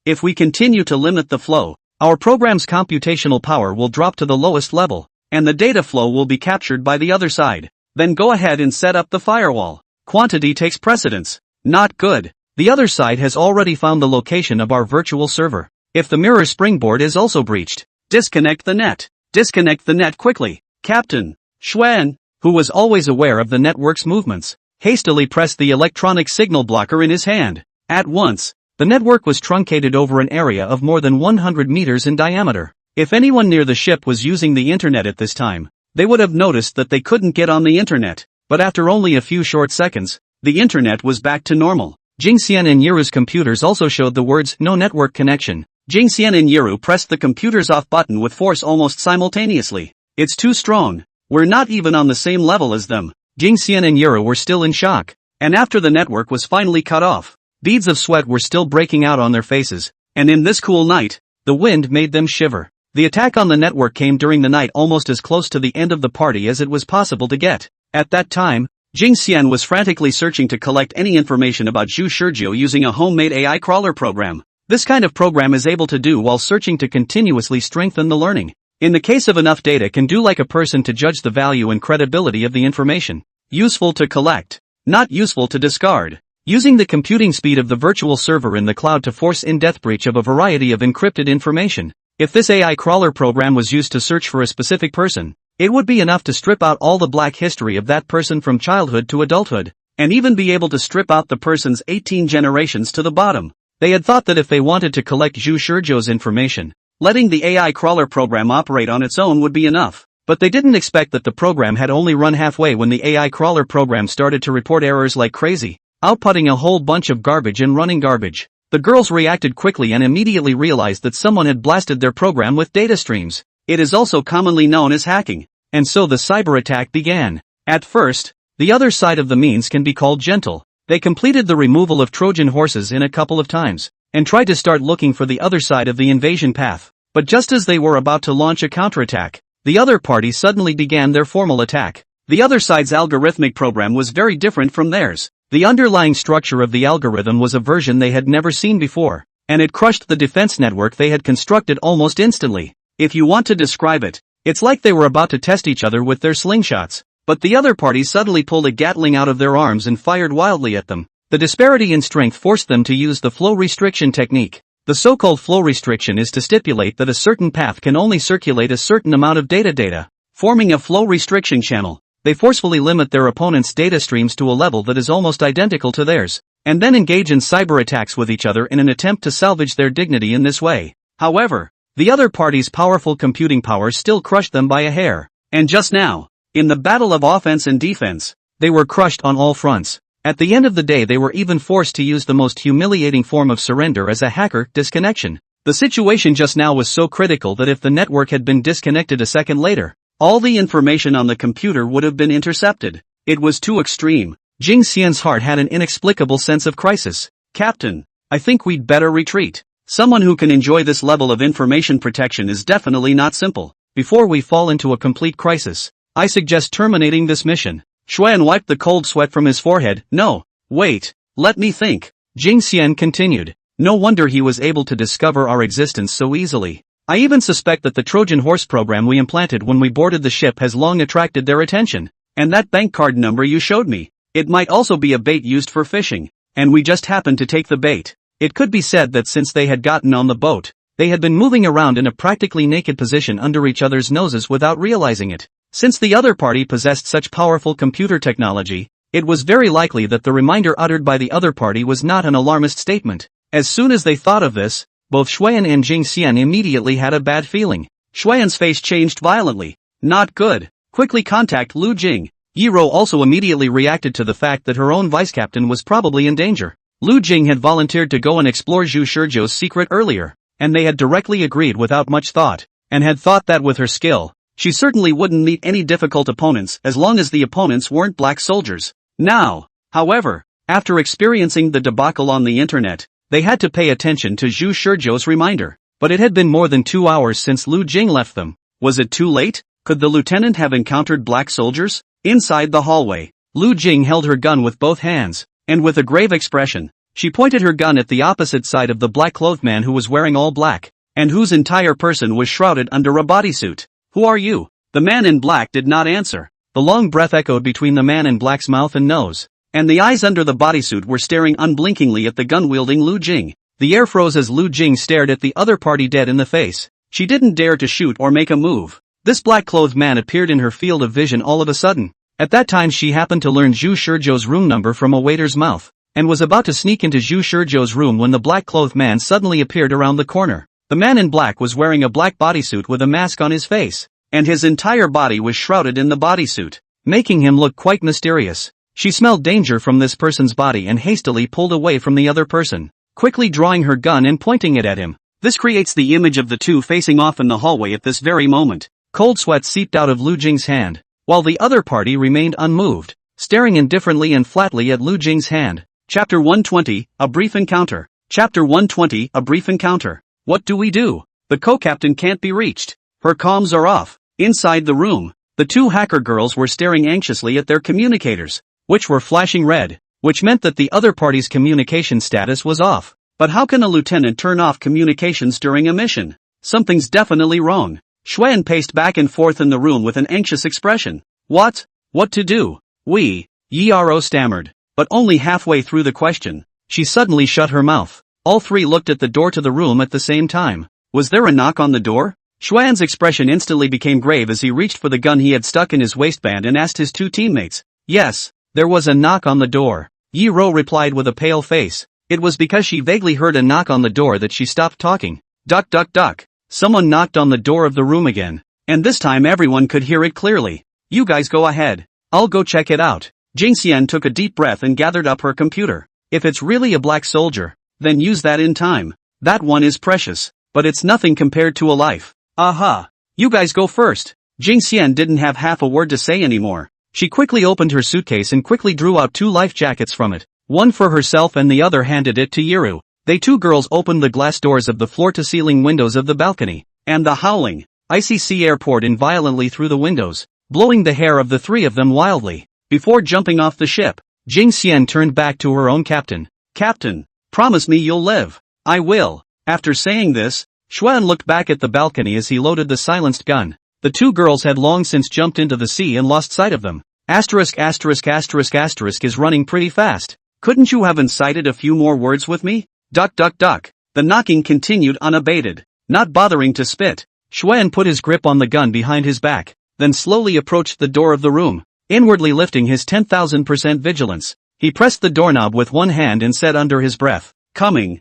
If we continue to limit the flow, our program's computational power will drop to the lowest level, and the data flow will be captured by the other side. Then go ahead and set up the firewall. Quantity takes precedence. Not good. The other side has already found the location of our virtual server. If the mirror springboard is also breached, disconnect the net. Disconnect the net quickly. Captain Xuan, who was always aware of the network's movements, hastily pressed the electronic signal blocker in his hand. At once, the network was truncated over an area of more than 100 meters in diameter. If anyone near the ship was using the internet at this time, they would have noticed that they couldn't get on the internet, but after only a few short seconds, the internet was back to normal. Jingxian and Yiru's computers also showed the words "no network connection." Jingxian and Yiru pressed the computer's off button with force almost simultaneously. It's too strong. We're not even on the same level as them. Jingxian and Yiru were still in shock. And after the network was finally cut off, beads of sweat were still breaking out on their faces, and in this cool night, the wind made them shiver. The attack on the network came during the night almost as close to the end of the party as it was possible to get. At that time, Jingxian was frantically searching to collect any information about Zhu Shurjo using a homemade AI crawler program. This kind of program is able to do while searching to continuously strengthen the learning. In the case of enough data can do like a person to judge the value and credibility of the information. Useful to collect, not useful to discard. Using the computing speed of the virtual server in the cloud to force in-depth breach of a variety of encrypted information. If this AI crawler program was used to search for a specific person, it would be enough to strip out all the black history of that person from childhood to adulthood, and even be able to strip out the person's 18 generations to the bottom. They had thought that if they wanted to collect Zhu Shurjo's information, letting the AI crawler program operate on its own would be enough. But they didn't expect that the program had only run halfway when the AI crawler program started to report errors like crazy, outputting a whole bunch of garbage and running garbage. The girls reacted quickly and immediately realized that someone had blasted their program with data streams. It is also commonly known as hacking. And so the cyber attack began. At first, the other side of the means can be called gentle. They completed the removal of Trojan horses in a couple of times, and tried to start looking for the other side of the invasion path. But just as they were about to launch a counterattack, the other party suddenly began their formal attack. The other side's algorithmic program was very different from theirs. The underlying structure of the algorithm was a version they had never seen before, and it crushed the defense network they had constructed almost instantly. If you want to describe it, it's like they were about to test each other with their slingshots, but the other party suddenly pulled a Gatling out of their arms and fired wildly at them. The disparity in strength forced them to use the flow restriction technique. The so-called flow restriction is to stipulate that a certain path can only circulate a certain amount of data, forming a flow restriction channel. They forcefully limit their opponent's data streams to a level that is almost identical to theirs, and then engage in cyber attacks with each other in an attempt to salvage their dignity in this way. However, the other party's powerful computing power still crushed them by a hair. And just now, in the battle of offense and defense, they were crushed on all fronts. At the end of the day they were even forced to use the most humiliating form of surrender as a hacker, disconnection. The situation just now was so critical that if the network had been disconnected a second later, all the information on the computer would have been intercepted. It was too extreme. Jing Xian's heart had an inexplicable sense of crisis. Captain, I think we'd better retreat. Someone who can enjoy this level of information protection is definitely not simple. Before we fall into a complete crisis, I suggest terminating this mission. Xuan wiped the cold sweat from his forehead. No, wait, let me think. Jing Xian continued. No wonder he was able to discover our existence so easily. I even suspect that the Trojan horse program we implanted when we boarded the ship has long attracted their attention. And that bank card number you showed me, it might also be a bait used for fishing, and we just happened to take the bait. It could be said that since they had gotten on the boat, they had been moving around in a practically naked position under each other's noses without realizing it. Since the other party possessed such powerful computer technology, it was very likely that the reminder uttered by the other party was not an alarmist statement. As soon as they thought of this, both Xuan and Jing Xian immediately had a bad feeling. Xuan's face changed violently. Not good. Quickly contact Lu Jing. Yiro also immediately reacted to the fact that her own vice-captain was probably in danger. Lu Jing had volunteered to go and explore Zhu Shizhou's secret earlier, and they had directly agreed without much thought, and had thought that with her skill, she certainly wouldn't meet any difficult opponents as long as the opponents weren't black soldiers. Now, however, after experiencing the debacle on the internet, they had to pay attention to Zhu Shizhou's reminder. But it had been more than 2 hours since Lu Jing left them. Was it too late? Could the lieutenant have encountered black soldiers? Inside the hallway, Lu Jing held her gun with both hands, and with a grave expression, she pointed her gun at the opposite side of the black-clothed man who was wearing all black, and whose entire person was shrouded under a bodysuit. Who are you? The man in black did not answer. The long breath echoed between the man in black's mouth and nose, and the eyes under the bodysuit were staring unblinkingly at the gun-wielding Lu Jing. The air froze as Lu Jing stared at the other party dead in the face. She didn't dare to shoot or make a move. This black-clothed man appeared in her field of vision all of a sudden. At that time she happened to learn Zhu Shizhou's room number from a waiter's mouth, and was about to sneak into Zhu Shizhou's room when the black-clothed man suddenly appeared around the corner. The man in black was wearing a black bodysuit with a mask on his face, and his entire body was shrouded in the bodysuit, making him look quite mysterious. She smelled danger from this person's body and hastily pulled away from the other person, quickly drawing her gun and pointing it at him. This creates the image of the two facing off in the hallway at this very moment. Cold sweat seeped out of Lu Jing's hand, while the other party remained unmoved, staring indifferently and flatly at Lu Jing's hand. Chapter 120, A Brief Encounter. Chapter 120, A Brief Encounter. What do we do? The co-captain can't be reached. Her comms are off. Inside the room, the two hacker girls were staring anxiously at their communicators, which were flashing red, which meant that the other party's communication status was off. But how can a lieutenant turn off communications during a mission? Something's definitely wrong. Xuan paced back and forth in the room with an anxious expression. What to do? Yiro stammered, but only halfway through the question, she suddenly shut her mouth. All three looked at the door to the room at the same time. Was there a knock on the door? Xuan's expression instantly became grave as he reached for the gun he had stuck in his waistband and asked his two teammates. Yes, there was a knock on the door. Yiro replied with a pale face. It was because she vaguely heard a knock on the door that she stopped talking. Duck duck duck. Someone knocked on the door of the room again, and this time everyone could hear it clearly. You guys go ahead. I'll go check it out. Jing Xian took a deep breath and gathered up her computer. If it's really a black soldier, then use that in time. That one is precious, but it's nothing compared to a life. Aha! You guys go first. Jing Xian didn't have half a word to say anymore. She quickly opened her suitcase and quickly drew out 2 life jackets from it. One for herself and the other handed it to Yiru. They two girls opened the glass doors of the floor-to-ceiling windows of the balcony, and the howling, icy sea air poured in violently through the windows, blowing the hair of the three of them wildly. Before jumping off the ship, Jing Xian turned back to her own captain. Captain, promise me you'll live. I will. After saying this, Xuan looked back at the balcony as he loaded the silenced gun. The two girls had long since jumped into the sea and lost sight of them. Asterisk asterisk asterisk asterisk is running pretty fast. Couldn't you have incited a few more words with me? Duck duck duck. The knocking continued unabated. Not bothering to spit, Xuan put his grip on the gun behind his back, then slowly approached the door of the room, inwardly lifting his 10,000% vigilance. He pressed the doorknob with one hand and said under his breath, Coming.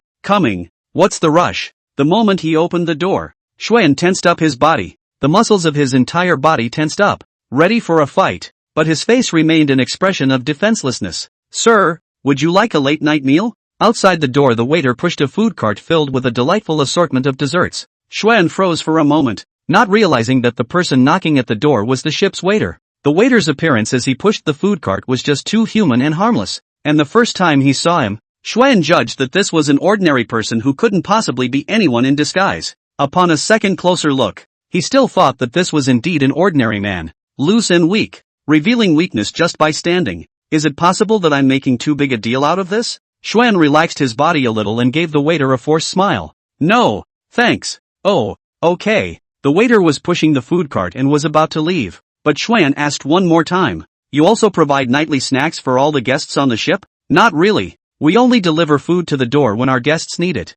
What's the rush? The moment he opened the door, Xuan tensed up his body. The muscles of his entire body tensed up, ready for a fight, but his face remained an expression of defenselessness. Sir, would you like a late-night meal? Outside the door the waiter pushed a food cart filled with a delightful assortment of desserts. Xuan froze for a moment. not realizing that the person knocking at the door was the ship's waiter. The waiter's appearance as he pushed the food cart was just too human and harmless, and the first time he saw him, Xuan judged that this was an ordinary person who couldn't possibly be anyone in disguise. Upon a second closer look, he still thought that this was indeed an ordinary man, loose and weak, revealing weakness just by standing. Is it possible that I'm making too big a deal out of this? Xuan relaxed his body a little and gave the waiter a forced smile. No, thanks. Oh, okay. The waiter was pushing the food cart and was about to leave, but Xuan asked one more time. You also provide nightly snacks for all the guests on the ship? Not really. We only deliver food to the door when our guests need it.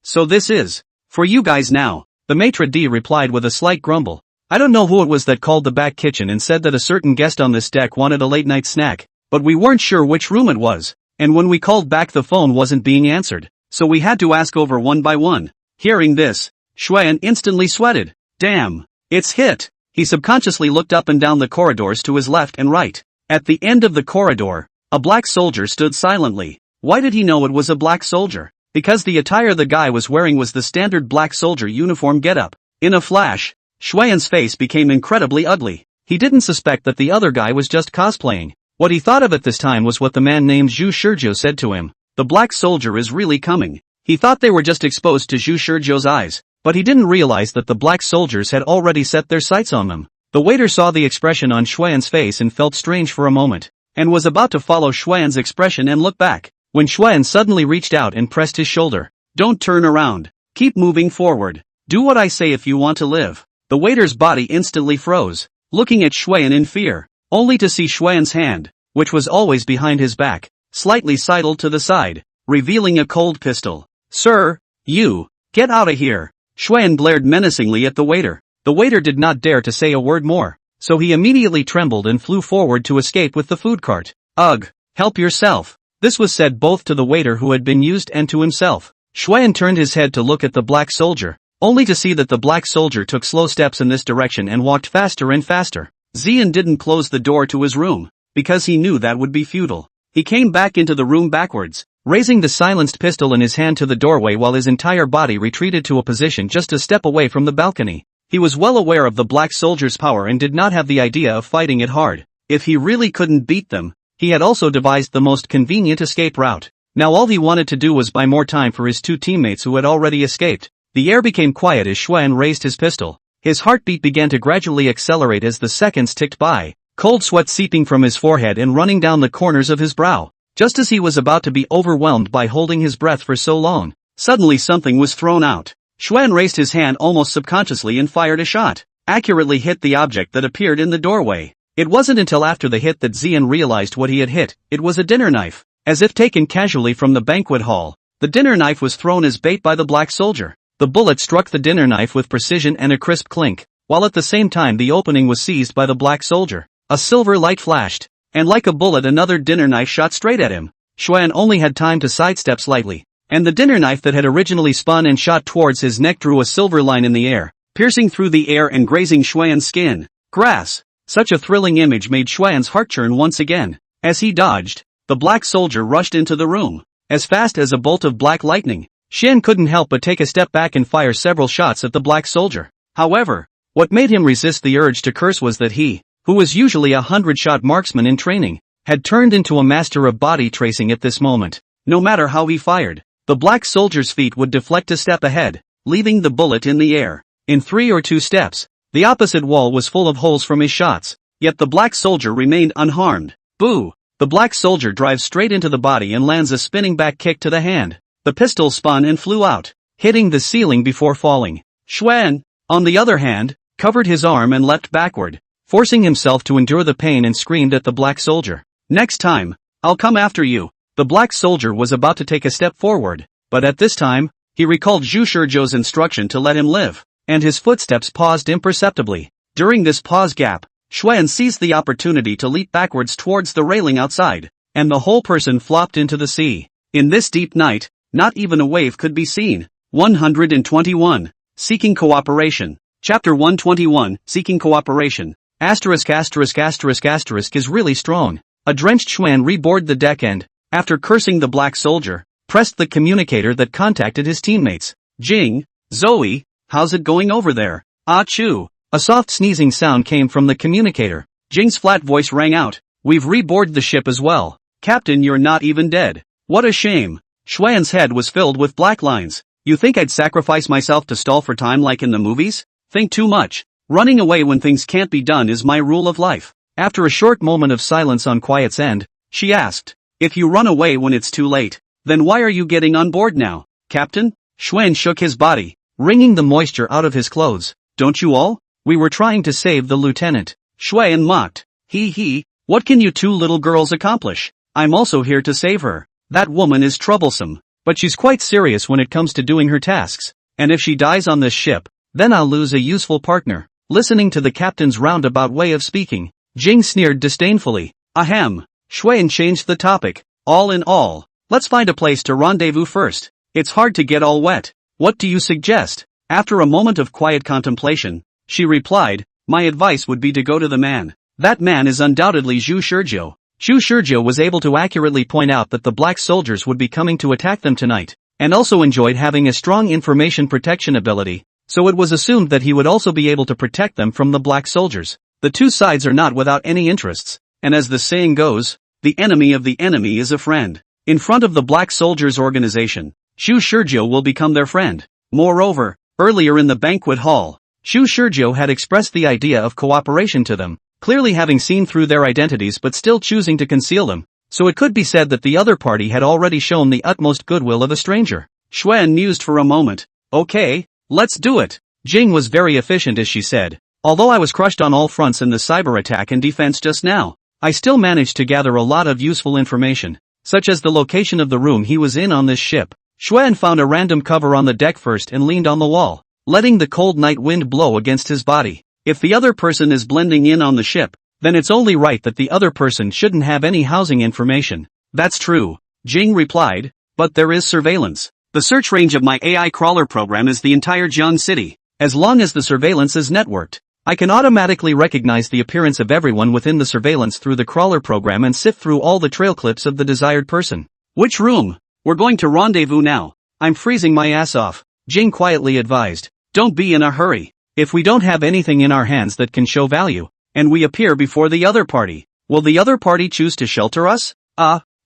So this is for you guys now. The maitre d' replied with a slight grumble. I don't know who it was that called the back kitchen and said that a certain guest on this deck wanted a late-night snack, but we weren't sure which room it was, and when we called back the phone wasn't being answered, so we had to ask over one by one. Hearing this, Xuan instantly sweated. Damn, it's hit. He subconsciously looked up and down the corridors to his left and right. At the end of the corridor, a black soldier stood silently. Why did he know it was a black soldier? Because the attire the guy was wearing was the standard black soldier uniform getup. In a flash, Xuan's face became incredibly ugly. He didn't suspect that the other guy was just cosplaying. What he thought of at this time was what the man named Zhu Shizhou said to him. The black soldier is really coming. He thought they were just exposed to Zhu Shizhou's eyes, but he didn't realize that the black soldiers had already set their sights on them. The waiter saw the expression on Xuan's face and felt strange for a moment, and was about to follow Xuan's expression and look back, when Xuan suddenly reached out and pressed his shoulder. Don't turn around. Keep moving forward. Do what I say if you want to live. The waiter's body instantly froze, looking at Xuan in fear, only to see Xuan's hand, which was always behind his back, slightly sidled to the side, revealing a cold pistol. Sir, you, get out of here. Xuan glared menacingly at the waiter. The waiter did not dare to say a word more, so he immediately trembled and flew forward to escape with the food cart. Ugh, help yourself. This was said both to the waiter who had been used and to himself. Xuan turned his head to look at the black soldier, only to see that the black soldier took slow steps in this direction and walked faster and faster. Xian didn't close the door to his room, because he knew that would be futile. He came back into the room backwards, raising the silenced pistol in his hand to the doorway while his entire body retreated to a position just a step away from the balcony. He was well aware of the black soldier's power and did not have the idea of fighting it hard. If he really couldn't beat them, he had also devised the most convenient escape route. Now all he wanted to do was buy more time for his two teammates who had already escaped. The air became quiet as Xuan raised his pistol. His heartbeat began to gradually accelerate as the seconds ticked by, cold sweat seeping from his forehead and running down the corners of his brow. Just as he was about to be overwhelmed by holding his breath for so long, suddenly something was thrown out. Xuan raised his hand almost subconsciously and fired a shot, accurately hit the object that appeared in the doorway. It wasn't until after the hit that Xian realized what he had hit. It was a dinner knife. As if taken casually from the banquet hall, the dinner knife was thrown as bait by the black soldier. The bullet struck the dinner knife with precision and a crisp clink, while at the same time the opening was seized by the black soldier. A silver light flashed, and like a bullet another dinner knife shot straight at him. Xuan only had time to sidestep slightly, and the dinner knife that had originally spun and shot towards his neck drew a silver line in the air, piercing through the air and grazing Xuan's skin. Grass! Such a thrilling image made Xuan's heart churn once again. As he dodged, the black soldier rushed into the room, as fast as a bolt of black lightning. Xian couldn't help but take a step back and fire several shots at the black soldier. However, what made him resist the urge to curse was that he, who was usually a 100-shot marksman in training, had turned into a master of body tracing at this moment. No matter how he fired, the black soldier's feet would deflect a step ahead, leaving the bullet in the air. In 3 or 2 steps, the opposite wall was full of holes from his shots, yet the black soldier remained unharmed. Boo! The black soldier drives straight into the body and lands a spinning back kick to the hand. The pistol spun and flew out, hitting the ceiling before falling. Xuan, on the other hand, covered his arm and leapt backward, forcing himself to endure the pain and screamed at the black soldier. Next time, I'll come after you. The black soldier was about to take a step forward, but at this time, he recalled Zhu Shizhou's instruction to let him live, and his footsteps paused imperceptibly. During this pause gap, Xuan seized the opportunity to leap backwards towards the railing outside, and the whole person flopped into the sea. In this deep night, not even a wave could be seen. 121. Seeking Cooperation. Chapter 121, Seeking Cooperation. Asterisk is really strong. A drenched Xuan reboarded the deck and, after cursing the black soldier, pressed the communicator that contacted his teammates. Jing, Zoe, how's it going over there? Achoo! A soft sneezing sound came from the communicator. Jing's flat voice rang out. We've reboarded the ship as well. Captain, you're not even dead. What a shame. Xuan's head was filled with black lines. You think I'd sacrifice myself to stall for time like in the movies? Think too much. Running away when things can't be done is my rule of life. After a short moment of silence on Quiet's end, she asked, if you run away when it's too late, then why are you getting on board now, Captain? Xuan shook his body, wringing the moisture out of his clothes. Don't you all? We were trying to save the lieutenant. Xuan mocked. He, what can you two little girls accomplish? I'm also here to save her. That woman is troublesome, but she's quite serious when it comes to doing her tasks, and if she dies on this ship, then I'll lose a useful partner. Listening to the captain's roundabout way of speaking, Jing sneered disdainfully. Ahem. Xuan changed the topic. All in all, let's find a place to rendezvous first. It's hard to get all wet. What do you suggest? After a moment of quiet contemplation, she replied, my advice would be to go to the man. That man is undoubtedly Zhu Shizhou. Zhu Shizhou was able to accurately point out that the black soldiers would be coming to attack them tonight, and also enjoyed having a strong information protection ability, so it was assumed that he would also be able to protect them from the black soldiers. The two sides are not without any interests, and as the saying goes, the enemy of the enemy is a friend. In front of the black soldiers organization, Zhu Shizhou will become their friend. Moreover, earlier in the banquet hall, Zhu Shizhou had expressed the idea of cooperation to them, clearly having seen through their identities but still choosing to conceal them, so it could be said that the other party had already shown the utmost goodwill of a stranger. Xuan mused for a moment. Okay, let's do it. Jing was very efficient as she said. Although I was crushed on all fronts in the cyber attack and defense just now, I still managed to gather a lot of useful information, such as the location of the room he was in on this ship. Xuan found a random cover on the deck first and leaned on the wall, letting the cold night wind blow against his body. If the other person is blending in on the ship, then it's only right that the other person shouldn't have any housing information. That's true, Jing replied, but there is surveillance. The search range of my AI crawler program is the entire Jiang city. As long as the surveillance is networked, I can automatically recognize the appearance of everyone within the surveillance through the crawler program and sift through all the trail clips of the desired person. Which room? We're going to rendezvous now. I'm freezing my ass off, Jing quietly advised. Don't be in a hurry. If we don't have anything in our hands that can show value, and we appear before the other party, will the other party choose to shelter us?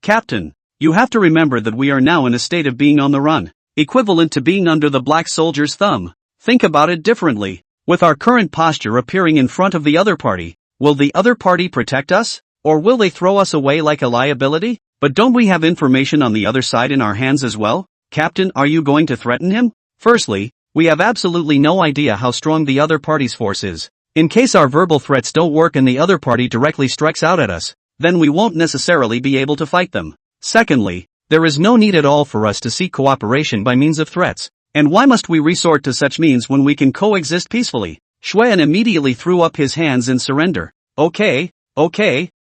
Captain, you have to remember that we are now in a state of being on the run, equivalent to being under the black soldier's thumb. Think about it differently. With our current posture appearing in front of the other party, will the other party protect us? Or will they throw us away like a liability? But don't we have information on the other side in our hands as well? Captain, are you going to threaten him? Firstly, we have absolutely no idea how strong the other party's force is. In case our verbal threats don't work and the other party directly strikes out at us, then we won't necessarily be able to fight them. Secondly, there is no need at all for us to seek cooperation by means of threats. And why must we resort to such means when we can coexist peacefully? Xuan immediately threw up his hands in surrender. Okay,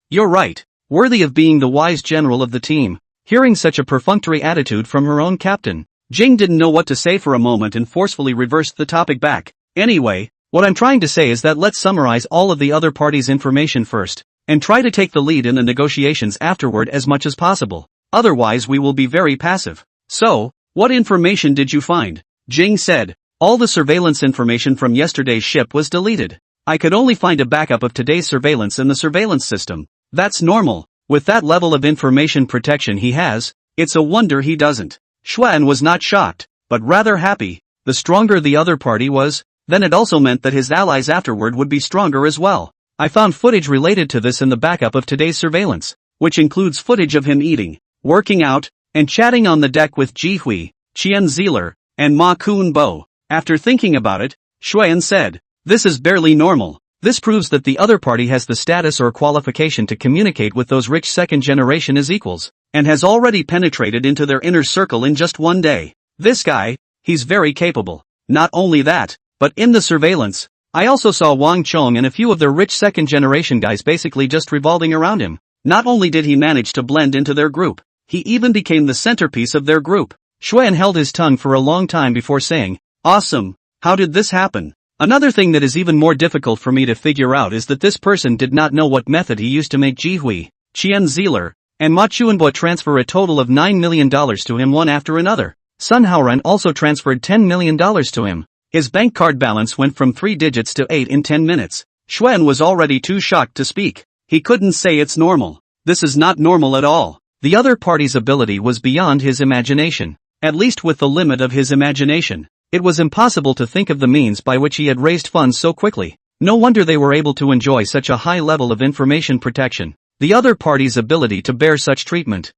you're right. Worthy of being the wise general of the team. Hearing such a perfunctory attitude from her own captain, Jing didn't know what to say for a moment and forcefully reversed the topic back. Anyway, what I'm trying to say is that let's summarize all of the other party's information first, and try to take the lead in the negotiations afterward as much as possible. Otherwise we will be very passive. So, what information did you find? Jing said. All the surveillance information from yesterday's ship was deleted. I could only find a backup of today's surveillance in the surveillance system. That's normal. With that level of information protection he has, it's a wonder he doesn't. Xuan was not shocked, but rather happy. The stronger the other party was, then it also meant that his allies afterward would be stronger as well. I found footage related to this in the backup of today's surveillance, which includes footage of him eating, working out, and chatting on the deck with Ji Hui, Qian Ziler, and Ma Kun Bo. After thinking about it, Xuan said, this is barely normal. This proves that the other party has the status or qualification to communicate with those rich second generation as equals, and has already penetrated into their inner circle in just one day. This guy, he's very capable. Not only that, but in the surveillance, I also saw Wang Chong and a few of the rich second generation guys basically just revolving around him. Not only did he manage to blend into their group, he even became the centerpiece of their group. Xuan held his tongue for a long time before saying, awesome, how did this happen? Another thing that is even more difficult for me to figure out is that this person did not know what method he used to make Ji Hui, Qian Ziler, and Ma Chuanbo transfer a total of $9 million to him one after another. Sun Haoran also transferred $10 million to him. His bank card balance went from 3 digits to 8 in 10 minutes. Xuan was already too shocked to speak. He couldn't say it's normal. This is not normal at all. The other party's ability was beyond his imagination. At least with the limit of his imagination. It was impossible to think of the means by which he had raised funds so quickly. No wonder they were able to enjoy such a high level of information protection. The other party's ability to bear such treatment.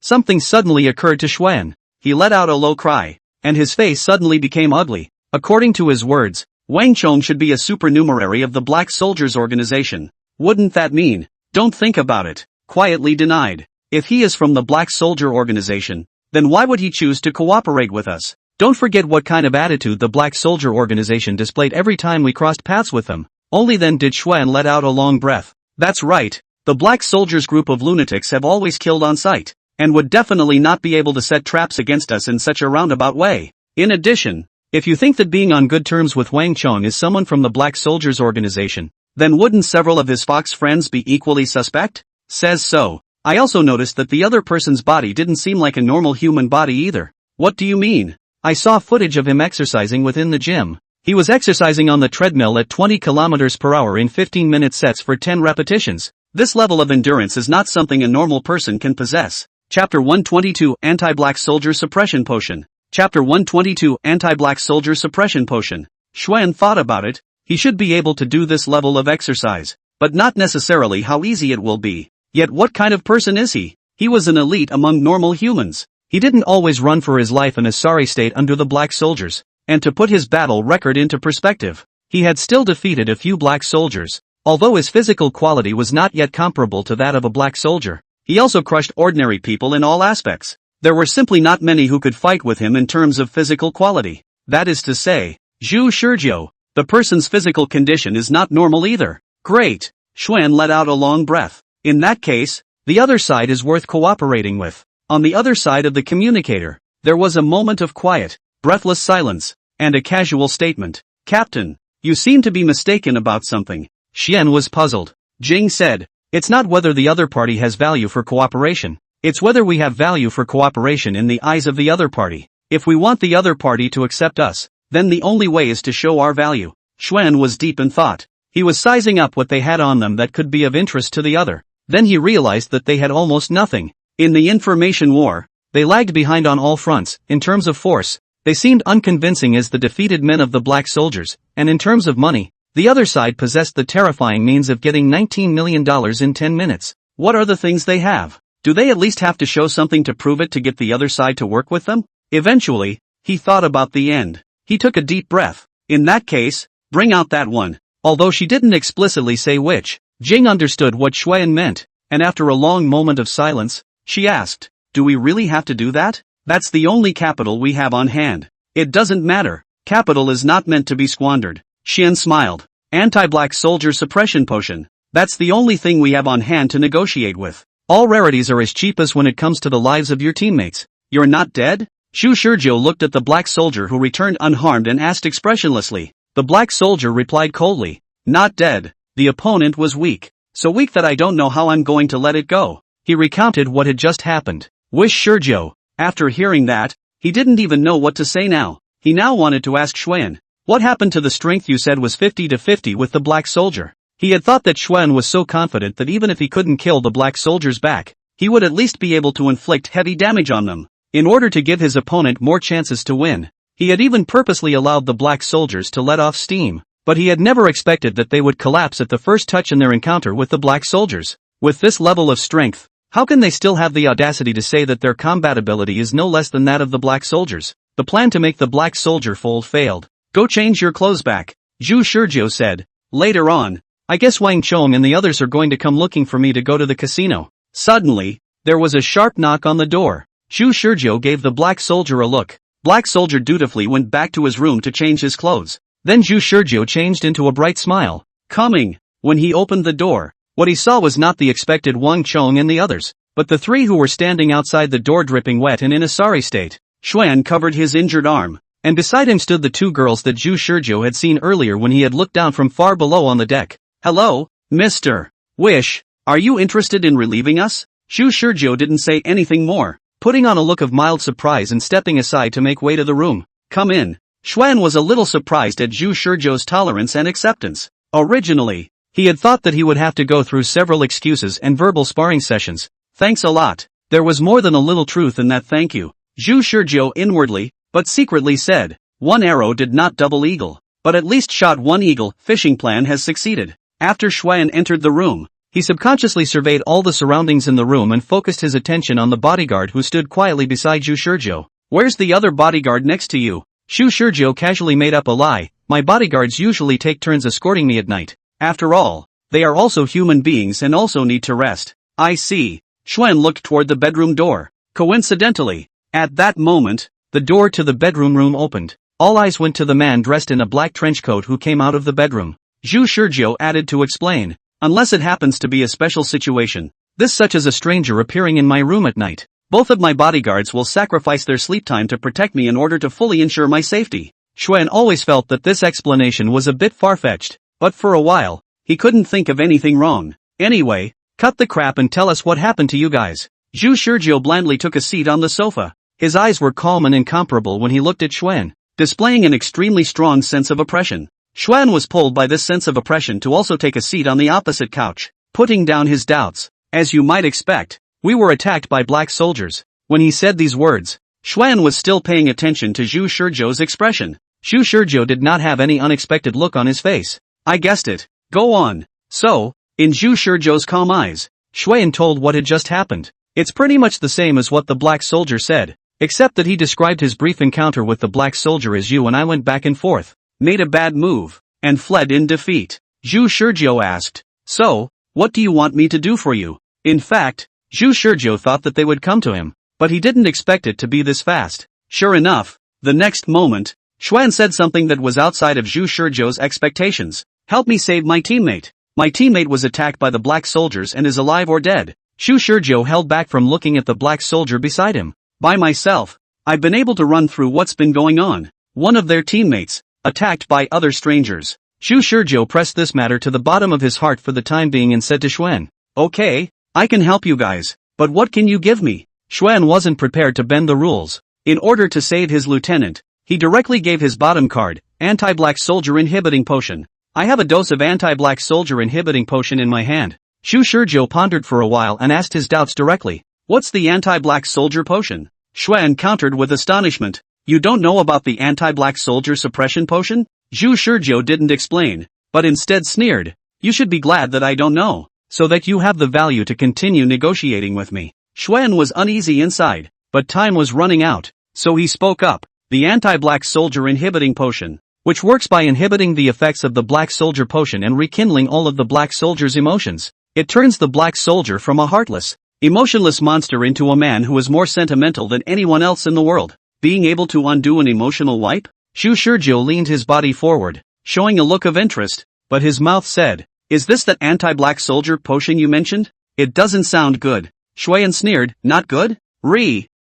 Something suddenly occurred to Xuan. He let out a low cry. And his face suddenly became ugly. According to his words, Wang Chong should be a supernumerary of the Black Soldiers organization. Wouldn't that mean? Don't think about it. Quietly denied. If he is from the Black Soldier organization, then why would he choose to cooperate with us? Don't forget what kind of attitude the Black Soldier organization displayed every time we crossed paths with them. Only then did Xuan let out a long breath. That's right. The Black Soldiers group of lunatics have always killed on sight, and would definitely not be able to set traps against us in such a roundabout way. In addition, if you think that being on good terms with Wang Chong is someone from the Black Soldiers organization, then wouldn't several of his fox friends be equally suspect? Says so. I also noticed that the other person's body didn't seem like a normal human body either. What do you mean? I saw footage of him exercising within the gym. He was exercising on the treadmill at 20 km per hour in 15-minute sets for 10 repetitions. This level of endurance is not something a normal person can possess. Chapter 122 Anti-Black Soldier Suppression Potion. Chapter 122 Anti-Black Soldier Suppression Potion. Xuan thought about it. He should be able to do this level of exercise, but not necessarily how easy it will be. Yet what kind of person is he? He was an elite among normal humans. He didn't always run for his life in a sorry state under the Black Soldiers. And to put his battle record into perspective, he had still defeated a few Black Soldiers. Although his physical quality was not yet comparable to that of a Black Soldier, he also crushed ordinary people in all aspects. There were simply not many who could fight with him in terms of physical quality. That is to say, Zhu Shizhou, the person's physical condition is not normal either. Great. Xuan let out a long breath. In that case, the other side is worth cooperating with. On the other side of the communicator, there was a moment of quiet, breathless silence, and a casual statement. Captain, you seem to be mistaken about something. Xian was puzzled. Jing said, it's not whether the other party has value for cooperation. It's whether we have value for cooperation in the eyes of the other party. If we want the other party to accept us, then the only way is to show our value. Xuan was deep in thought. He was sizing up what they had on them that could be of interest to the other. Then he realized that they had almost nothing. In the information war, they lagged behind on all fronts. In terms of force, they seemed unconvincing as the defeated men of the Black Soldiers, and in terms of money, the other side possessed the terrifying means of getting $19 million in 10 minutes. What are the things they have? Do they at least have to show something to prove it to get the other side to work with them? Eventually, he thought about the end. He took a deep breath. In that case, bring out that one. Although she didn't explicitly say which, Jing understood what Xuan meant, and after a long moment of silence, she asked, do we really have to do that? That's the only capital we have on hand. It doesn't matter. Capital is not meant to be squandered. Xian smiled. Anti-Black Soldier Suppression Potion. That's the only thing we have on hand to negotiate with. All rarities are as cheap as when it comes to the lives of your teammates. You're not dead? Zhu Shizhou looked at the Black Soldier who returned unharmed and asked expressionlessly. The Black Soldier replied coldly. Not dead. The opponent was weak. So weak that I don't know how I'm going to let it go. He recounted what had just happened. Wish Shizhou. After hearing that, he didn't even know what to say now. He now wanted to ask Xuan. What happened to the strength you said was 50-50 with the Black Soldier? He had thought that Xuan was so confident that even if he couldn't kill the Black Soldiers back, he would at least be able to inflict heavy damage on them. In order to give his opponent more chances to win, he had even purposely allowed the Black Soldiers to let off steam. But he had never expected that they would collapse at the first touch in their encounter with the Black Soldiers. With this level of strength, how can they still have the audacity to say that their combat ability is no less than that of the Black Soldiers? The plan to make the Black Soldier fold failed. Go change your clothes back, Zhu Shizhou said. Later on, I guess Wang Chong and the others are going to come looking for me to go to the casino. Suddenly, there was a sharp knock on the door. Zhu Shizhou gave the Black Soldier a look. Black Soldier dutifully went back to his room to change his clothes. Then Zhu Shizhou changed into a bright smile. Coming. When he opened the door, what he saw was not the expected Wang Chong and the others, but the three who were standing outside the door dripping wet and in a sorry state. Xuan covered his injured arm, and beside him stood the two girls that Zhu Shizhou had seen earlier when he had looked down from far below on the deck. Hello, Mr. Wish, are you interested in relieving us? Zhu Shizhou didn't say anything more. putting on a look of mild surprise and stepping aside to make way to the room. "Come in." Xuan was a little surprised at Zhu Shizhou's tolerance and acceptance. Originally, he had thought that he would have to go through several excuses and verbal sparring sessions. "Thanks a lot." There was more than a little truth in that thank you. Zhu Shizhou inwardly, but secretly said, "One arrow did not double eagle, but at least shot one eagle. Fishing plan has succeeded." After Xuan entered the room, he subconsciously surveyed all the surroundings in the room and focused his attention on the bodyguard who stood quietly beside Zhu Shizhou. "Where's the other bodyguard next to you?" Zhu Shizhou casually made up a lie. "My bodyguards usually take turns escorting me at night. After all, they are also human beings and also need to rest." "I see." Xuan looked toward the bedroom door. Coincidentally, at that moment, the door to the bedroom room opened. All eyes went to the man dressed in a black trench coat who came out of the bedroom. Zhu Shizhou added to explain, "Unless it happens to be a special situation, this such as a stranger appearing in my room at night, both of my bodyguards will sacrifice their sleep time to protect me in order to fully ensure my safety." Xuan always felt that this explanation was a bit far-fetched, but for a while, he couldn't think of anything wrong. "Anyway, cut the crap and tell us what happened to you guys." Zhu Shizhou blandly took a seat on the sofa. His eyes were calm and incomparable when he looked at Xuan, displaying an extremely strong sense of oppression. Xuan was pulled by this sense of oppression to also take a seat on the opposite couch, putting down his doubts. "As you might expect, we were attacked by black soldiers." When he said these words, Xuan was still paying attention to Zhu Shizhou's expression. Zhu Shizhou did not have any unexpected look on his face. "I guessed it. Go on." So, in Zhu Shizhou's calm eyes, Xuan told what had just happened. "It's pretty much the same as what the black soldier said, except that he described his brief encounter with the black soldier as you and I went back and forth, made a bad move, and fled in defeat." Zhu Shizhou asked, "So, what do you want me to do for you?" In fact, Zhu Shizhou thought that they would come to him, but he didn't expect it to be this fast. Sure enough, the next moment, Xuan said something that was outside of Zhu Shizhou's expectations. "Help me save my teammate. My teammate was attacked by the black soldiers and is alive or dead." Zhu Shizhou held back from looking at the black soldier beside him. "By myself, I've been able to run through what's been going on. One of their teammates, attacked by other strangers." Zhu Shizhou pressed this matter to the bottom of his heart for the time being and said to Xuan, "Okay, I can help you guys, but what can you give me?" Xuan wasn't prepared to bend the rules. In order to save his lieutenant, he directly gave his bottom card, Anti-Black Soldier Inhibiting Potion. "I have a dose of Anti-Black Soldier Inhibiting Potion in my hand." Zhu Shizhou pondered for a while and asked his doubts directly. "What's the Anti-Black Soldier Potion?" Xuan countered with astonishment. "You don't know about the Anti-Black Soldier Suppression Potion?" Zhu Shizhou didn't explain, but instead sneered. "You should be glad that I don't know, so that you have the value to continue negotiating with me." Xuan was uneasy inside, but time was running out, so he spoke up. "The Anti-Black Soldier Inhibiting Potion, which works by inhibiting the effects of the Black Soldier Potion and rekindling all of the Black Soldier's emotions. It turns the Black Soldier from a heartless, emotionless monster into a man who is more sentimental than anyone else in the world. Being able to undo an emotional wipe?" Zhu Shizhou leaned his body forward, showing a look of interest, but his mouth said, "Is this that Anti-Black Soldier Potion you mentioned? It doesn't sound good." Xuan sneered, "Not good?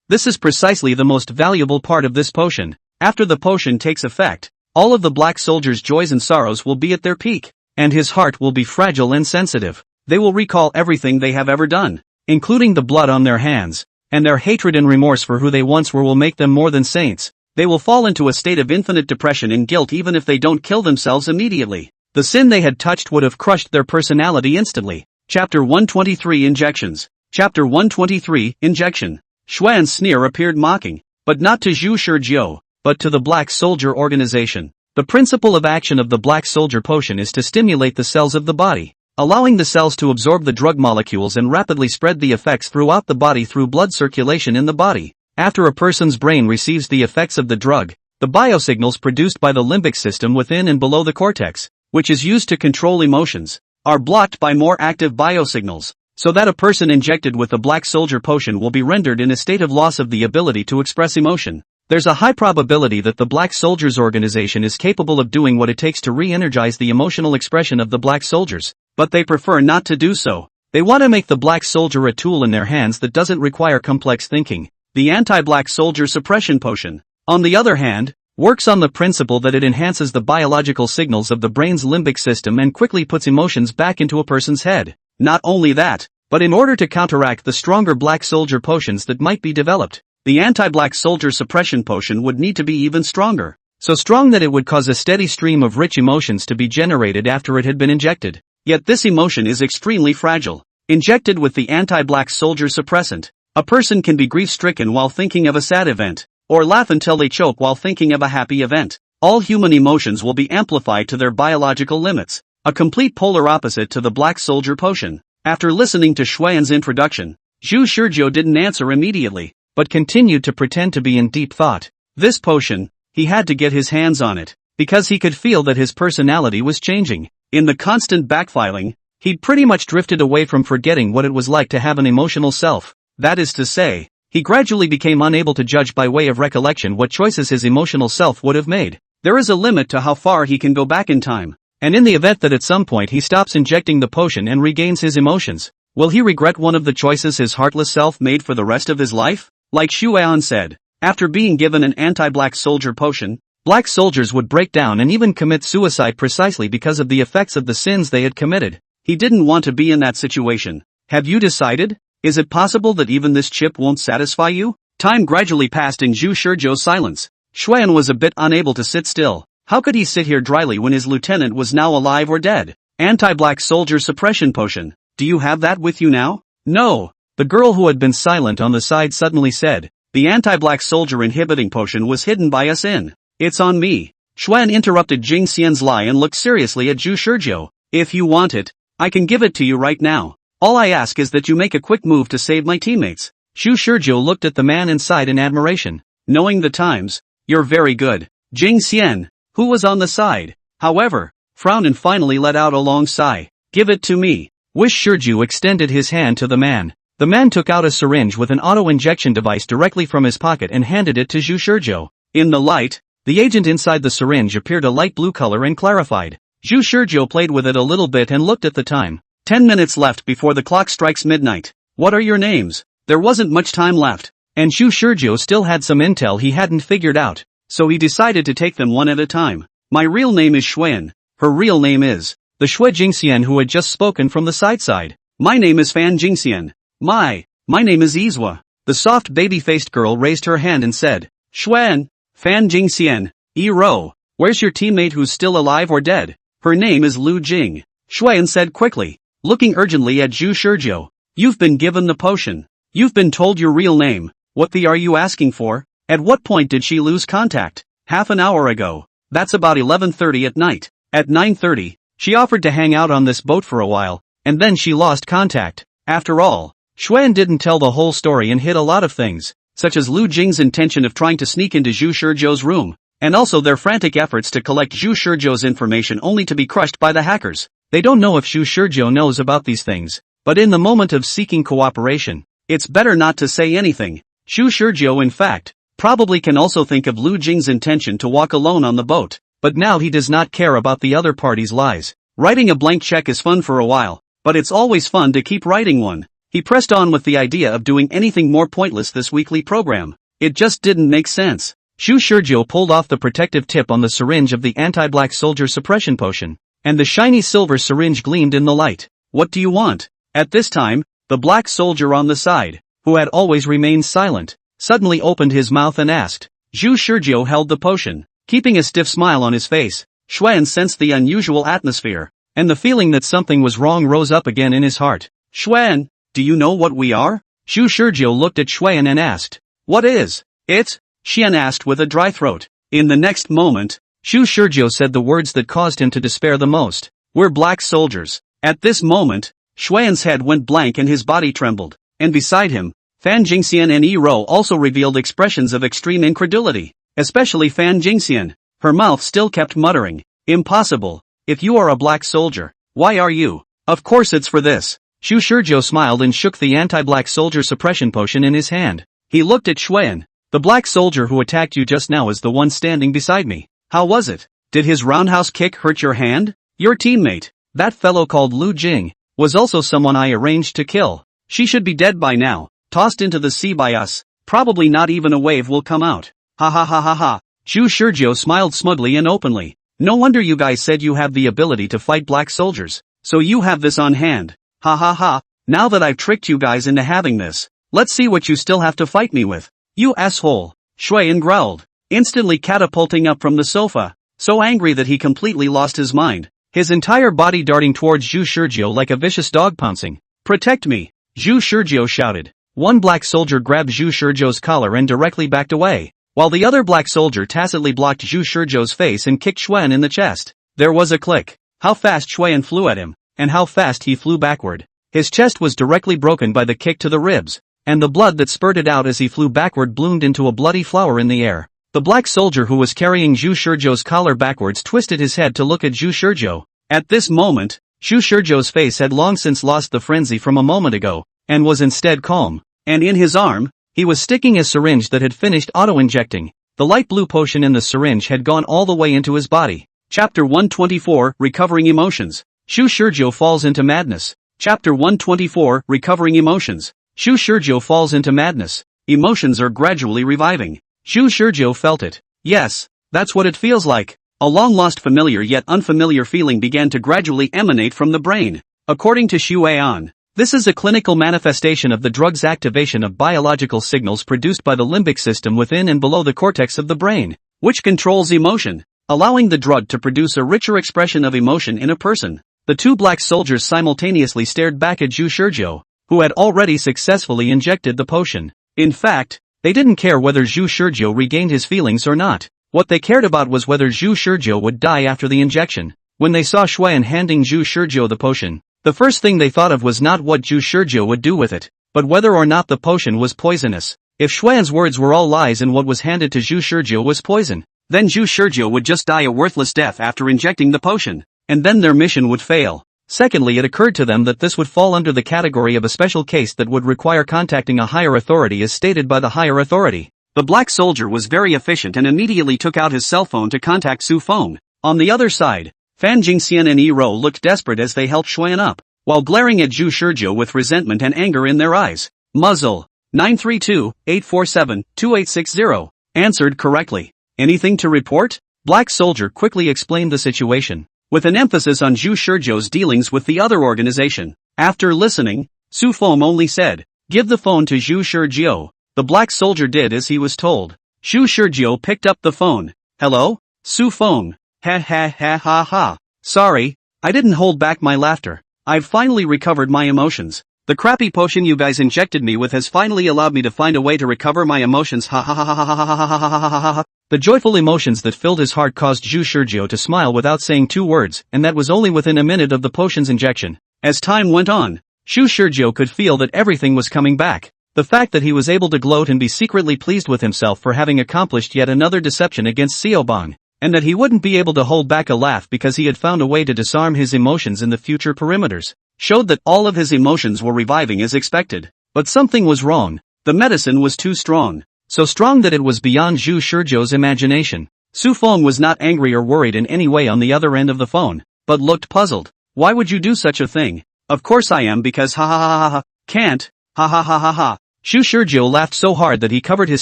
This is precisely the most valuable part of this potion. After the potion takes effect, all of the black soldiers' joys and sorrows will be at their peak, and his heart will be fragile and sensitive. They will recall everything they have ever done, including the blood on their hands, and their hatred and remorse for who they once were will make them more than saints. They will fall into a state of infinite depression and guilt even if they don't kill themselves immediately. The sin they had touched would have crushed their personality instantly." Chapter 123 Injections. Chapter 123 Injection. Xuan's sneer appeared mocking, but not to Zhu Shizhou, but to the Black Soldier Organization. The principle of action of the Black Soldier Potion is to stimulate the cells of the body, allowing the cells to absorb the drug molecules and rapidly spread the effects throughout the body through blood circulation in the body. After a person's brain receives the effects of the drug, the biosignals produced by the limbic system within and below the cortex, which is used to control emotions, are blocked by more active biosignals, so that a person injected with the Black Soldier Potion will be rendered in a state of loss of the ability to express emotion. There's a high probability that the Black Soldiers Organization is capable of doing what it takes to re-energize the emotional expression of the Black Soldiers, but they prefer not to do so. They want to make the Black Soldier a tool in their hands that doesn't require complex thinking. The Anti-Black Soldier Suppression Potion, on the other hand, works on the principle that it enhances the biological signals of the brain's limbic system and quickly puts emotions back into a person's head. Not only that, but in order to counteract the stronger black soldier potions that might be developed, the anti-black soldier suppression potion would need to be even stronger. So strong that it would cause a steady stream of rich emotions to be generated after it had been injected. Yet this emotion is extremely fragile. Injected with the anti-black soldier suppressant, a person can be grief-stricken while thinking of a sad event, or laugh until they choke while thinking of a happy event. All human emotions will be amplified to their biological limits, a complete polar opposite to the black soldier potion. After listening to Xuan's introduction, Zhu Shizhou didn't answer immediately, but continued to pretend to be in deep thought. This potion, he had to get his hands on it, because he could feel that his personality was changing. In the constant backfiling, he'd pretty much drifted away from forgetting what it was like to have an emotional self. That is to say, he gradually became unable to judge by way of recollection what choices his emotional self would have made. There is a limit to how far he can go back in time, and in the event that at some point he stops injecting the potion and regains his emotions, will he regret one of the choices his heartless self made for the rest of his life? Like Xuan said, after being given an anti-black soldier potion, black soldiers would break down and even commit suicide precisely because of the effects of the sins they had committed. He didn't want to be in that situation. Have you decided? Is it possible that even this chip won't satisfy you? Time gradually passed in Zhu Shizhou's silence. Xuan was a bit unable to sit still. How could he sit here dryly when his lieutenant was now alive or dead? Anti-black soldier suppression potion. Do you have that with you now? No. The girl who had been silent on the side suddenly said, the anti-black soldier inhibiting potion was hidden by us in. It's on me. Xuan interrupted Jing Xian's lie and looked seriously at Zhu Shizhou. If you want it, I can give it to you right now. All I ask is that you make a quick move to save my teammates. Zhu Shizhou looked at the man inside in admiration. Knowing the times, you're very good. Jing Xian, who was on the side, however, frowned and finally let out a long sigh. Give it to me. Wish Shizhou extended his hand to the man. The man took out a syringe with an auto-injection device directly from his pocket and handed it to Zhu Shizhou. In the light, the agent inside the syringe appeared a light blue color and clarified. Zhu Shizhou played with it a little bit and looked at the time. 10 minutes left before the clock strikes midnight. What are your names? There wasn't much time left, and Zhu Shizhou still had some intel he hadn't figured out, so he decided to take them one at a time. My real name is Xuan. Her real name is the Shui Jingxian who had just spoken from the side. My name is Fan Jingxian. My name is Izwa. The soft baby-faced girl raised her hand and said, Xuan, Fan Jingxian, Ro, where's your teammate who's still alive or dead? Her name is Lu Jing. Xuan said quickly, looking urgently at Zhu Shizhou. You've been given the potion. You've been told your real name. What the are you asking for? At what point did she lose contact? Half an hour ago. That's about 11:30 at night. At 9:30, she offered to hang out on this boat for a while, and then she lost contact. After all, Xuan didn't tell the whole story and hid a lot of things, such as Lu Jing's intention of trying to sneak into Zhu Shizhou's room, and also their frantic efforts to collect Zhu Shizhou's information only to be crushed by the hackers. They don't know if Zhu Shizhou knows about these things, but in the moment of seeking cooperation, it's better not to say anything. Zhu Shizhou in fact, probably can also think of Lu Jing's intention to walk alone on the boat, but now he does not care about the other party's lies. Writing a blank check is fun for a while, but it's always fun to keep writing one. He pressed on with the idea of doing anything more pointless this weekly program. It just didn't make sense. Zhu Shizhou pulled off the protective tip on the syringe of the anti-black soldier suppression potion, and the shiny silver syringe gleamed in the light. What do you want? At this time, the black soldier on the side, who had always remained silent, suddenly opened his mouth and asked. Zhu Shizhou held the potion, keeping a stiff smile on his face. Xuan sensed the unusual atmosphere, and the feeling that something was wrong rose up again in his heart. Xuan, do you know what we are? Zhu Shizhou looked at Xuan and asked. What is it? Xian asked with a dry throat. In the next moment, Zhu Shizhou said the words that caused him to despair the most. We're black soldiers. At this moment, Xuan's head went blank and his body trembled, and beside him, Fan Jingxian and Ro also revealed expressions of extreme incredulity, especially Fan Jingxian. Her mouth still kept muttering, impossible. If you are a black soldier, why are you? Of course it's for this. Zhu Shizhou smiled and shook the anti-black soldier suppression potion in his hand. He looked at Xuan. The black soldier who attacked you just now is the one standing beside me. How was it? Did his roundhouse kick hurt your hand? Your teammate, that fellow called Lu Jing, was also someone I arranged to kill. She should be dead by now, tossed into the sea by us. Probably not even a wave will come out. Ha ha ha ha ha. Zhu Shizhou smiled smugly and openly. No wonder you guys said you have the ability to fight black soldiers. So you have this on hand. Ha ha ha. Now that I've tricked you guys into having this, let's see what you still have to fight me with. You asshole, Xuan growled, instantly catapulting up from the sofa, so angry that he completely lost his mind, his entire body darting towards Zhu Shizhou like a vicious dog pouncing. Protect me, Zhu Shizhou shouted. One black soldier grabbed Zhu Shizhou's collar and directly backed away, while the other black soldier tacitly blocked Zhu Shizhou's face and kicked Xuan in the chest. There was a click. How fast Xuan flew at him, and how fast he flew backward. His chest was directly broken by the kick to the ribs, and the blood that spurted out as he flew backward bloomed into a bloody flower in the air. The black soldier who was carrying Zhu Shizhou's collar backwards twisted his head to look at Zhu Shizhou. At this moment, Zhu Shizhou's face had long since lost the frenzy from a moment ago, and was instead calm, and in his arm, he was sticking a syringe that had finished auto-injecting. The light blue potion in the syringe had gone all the way into his body. Chapter 124, Recovering Emotions. Zhu Shizhou falls into madness. Chapter 124, Recovering Emotions. Zhu Shizhou falls into madness. Emotions are gradually reviving. Zhu Shizhou felt it. Yes, that's what it feels like. A long-lost familiar yet unfamiliar feeling began to gradually emanate from the brain. According to Xu An, this is a clinical manifestation of the drug's activation of biological signals produced by the limbic system within and below the cortex of the brain, which controls emotion, allowing the drug to produce a richer expression of emotion in a person. The two black soldiers simultaneously stared back at Zhu Shizhou, who had already successfully injected the potion. In fact, they didn't care whether Zhu Shizhou regained his feelings or not. What they cared about was whether Zhu Shizhou would die after the injection. When they saw Xuan handing Zhu Shizhou the potion, the first thing they thought of was not what Zhu Shizhou would do with it, but whether or not the potion was poisonous. If Xuan's words were all lies and what was handed to Zhu Shizhou was poison, then Zhu Shizhou would just die a worthless death after injecting the potion, and then their mission would fail. Secondly, it occurred to them that this would fall under the category of a special case that would require contacting a higher authority as stated by the higher authority. The black soldier was very efficient and immediately took out his cell phone to contact Su Feng. On the other side, Fan Jingxian and Yi Rou looked desperate as they helped Xuan up, while glaring at Zhu Shizhou with resentment and anger in their eyes. Muzzle. 932-847-2860. Answered correctly. Anything to report? Black soldier quickly explained the situation, with an emphasis on Zhu Shizhou's dealings with the other organization. After listening, Su Feng only said, "Give the phone to Zhu Shizhou." The black soldier did as he was told. Zhu Shizhou picked up the phone. "Hello? Su Feng. Ha ha ha ha ha. Sorry, I didn't hold back my laughter. I've finally recovered my emotions. The crappy potion you guys injected me with has finally allowed me to find a way to recover my emotions. Ha ha ha ha ha ha ha ha ha ha ha." The joyful emotions that filled his heart caused Zhu Shizhou to smile without saying two words, and that was only within a minute of the potion's injection. As time went on, Zhu Shizhou could feel that everything was coming back. The fact that he was able to gloat and be secretly pleased with himself for having accomplished yet another deception against Xiaobang, and that he wouldn't be able to hold back a laugh because he had found a way to disarm his emotions in the future perimeters, showed that all of his emotions were reviving as expected. But something was wrong. The medicine was too strong. So strong that it was beyond Zhu Shizhou's imagination. Su Feng was not angry or worried in any way on the other end of the phone, but looked puzzled. Why would you do such a thing? Of course I am because ha ha ha ha ha. Can't. Ha ha ha ha ha. Zhu Shizhou laughed so hard that he covered his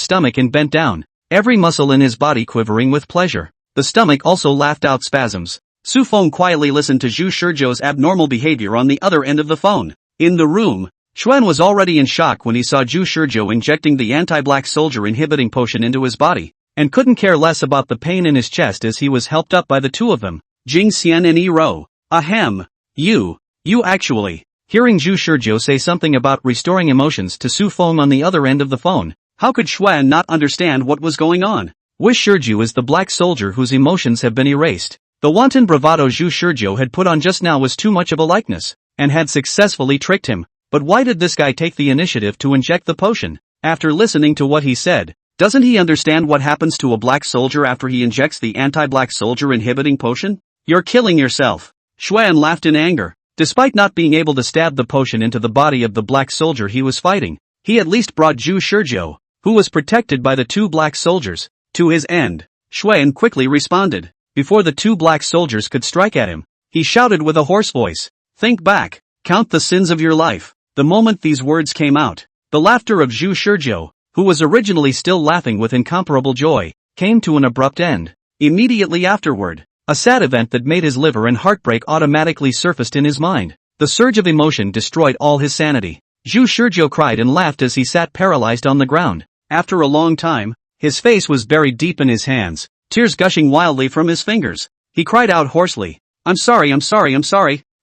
stomach and bent down, every muscle in his body quivering with pleasure. The stomach also laughed out spasms. Su Feng quietly listened to Zhu Shizhou's abnormal behavior on the other end of the phone. In the room, Xuan was already in shock when he saw Zhu Shizhou injecting the anti-black soldier inhibiting potion into his body, and couldn't care less about the pain in his chest as he was helped up by the two of them, Jingxian and Yi Rou. Ahem. You actually. Hearing Zhu Shizhou say something about restoring emotions to Su Feng on the other end of the phone, how could Xuan not understand what was going on? Wish Shizhou is the black soldier whose emotions have been erased. The wanton bravado Zhu Shizhou had put on just now was too much of a likeness, and had successfully tricked him. But why did this guy take the initiative to inject the potion? After listening to what he said, doesn't he understand what happens to a black soldier after he injects the anti-black soldier inhibiting potion? You're killing yourself. Xuan laughed in anger. Despite not being able to stab the potion into the body of the black soldier he was fighting, he at least brought Zhu Shizhou, who was protected by the two black soldiers, to his end. Xuan quickly responded. Before the two black soldiers could strike at him, he shouted with a hoarse voice, "Think back, count the sins of your life." The moment these words came out, the laughter of Zhu Shizhou, who was originally still laughing with incomparable joy, came to an abrupt end. Immediately afterward, a sad event that made his liver and heartbreak automatically surfaced in his mind. The surge of emotion destroyed all his sanity. Zhu Shizhou cried and laughed as he sat paralyzed on the ground. After a long time, his face was buried deep in his hands, tears gushing wildly from his fingers. He cried out hoarsely, I'm sorry,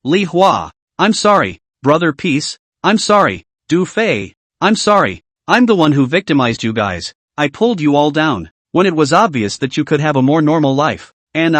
Li Hua. I'm sorry, Brother Peace. I'm sorry, Du Fei. I'm sorry. I'm the one who victimized you guys. I pulled you all down, when it was obvious that you could have a more normal life. And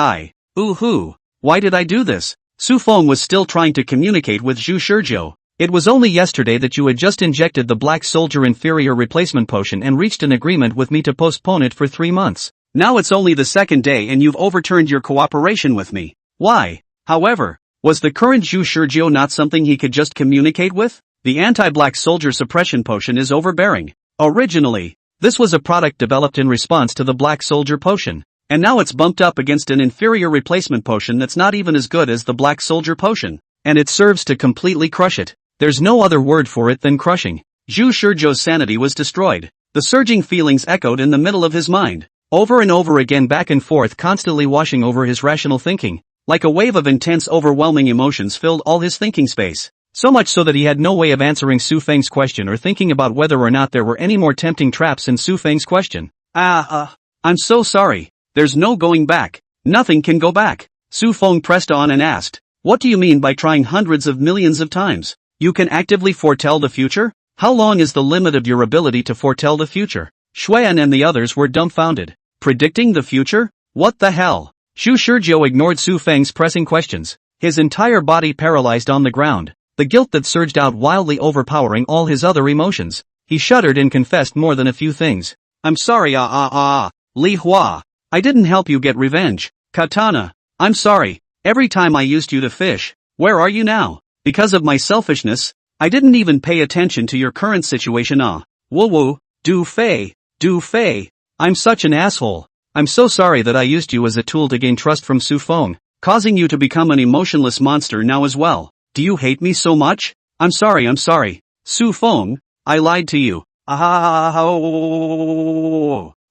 ooh-hoo. Why did I do this? Su Feng was still trying to communicate with Zhu Shizhou. It was only yesterday that you had just injected the Black Soldier inferior replacement potion and reached an agreement with me to postpone it for 3 months. Now it's only the second day and you've overturned your cooperation with me. Why? However, was the current Zhu Shizhou not something he could just communicate with? The anti-Black Soldier suppression potion is overbearing. Originally, this was a product developed in response to the Black Soldier potion, and now it's bumped up against an inferior replacement potion that's not even as good as the Black Soldier potion, and it serves to completely crush it. There's no other word for it than crushing. Zhu Shizhou's sanity was destroyed. The surging feelings echoed in the middle of his mind, over and over again, back and forth, constantly washing over his rational thinking. Like a wave of intense, overwhelming emotions filled all his thinking space. So much so that he had no way of answering Su Feng's question or thinking about whether or not there were any more tempting traps in Su Feng's question. I'm so sorry. There's no going back. Nothing can go back. Su Feng pressed on and asked, what do you mean by trying hundreds of millions of times? You can actively foretell the future? How long is the limit of your ability to foretell the future? Xuan and the others were dumbfounded. Predicting the future? What the hell? Zhu Shizhou ignored Su Feng's pressing questions, his entire body paralyzed on the ground, the guilt that surged out wildly overpowering all his other emotions. He shuddered and confessed more than a few things. I'm sorry, Li Hua. I didn't help you get revenge. Katana. I'm sorry. Every time I used you to fish. Where are you now? Because of my selfishness, I didn't even pay attention to your current situation. Woo-woo, Du Fei. I'm such an asshole. I'm so sorry that I used you as a tool to gain trust from Su Feng, causing you to become an emotionless monster now as well. Do you hate me so much? I'm sorry. Su Feng, I lied to you.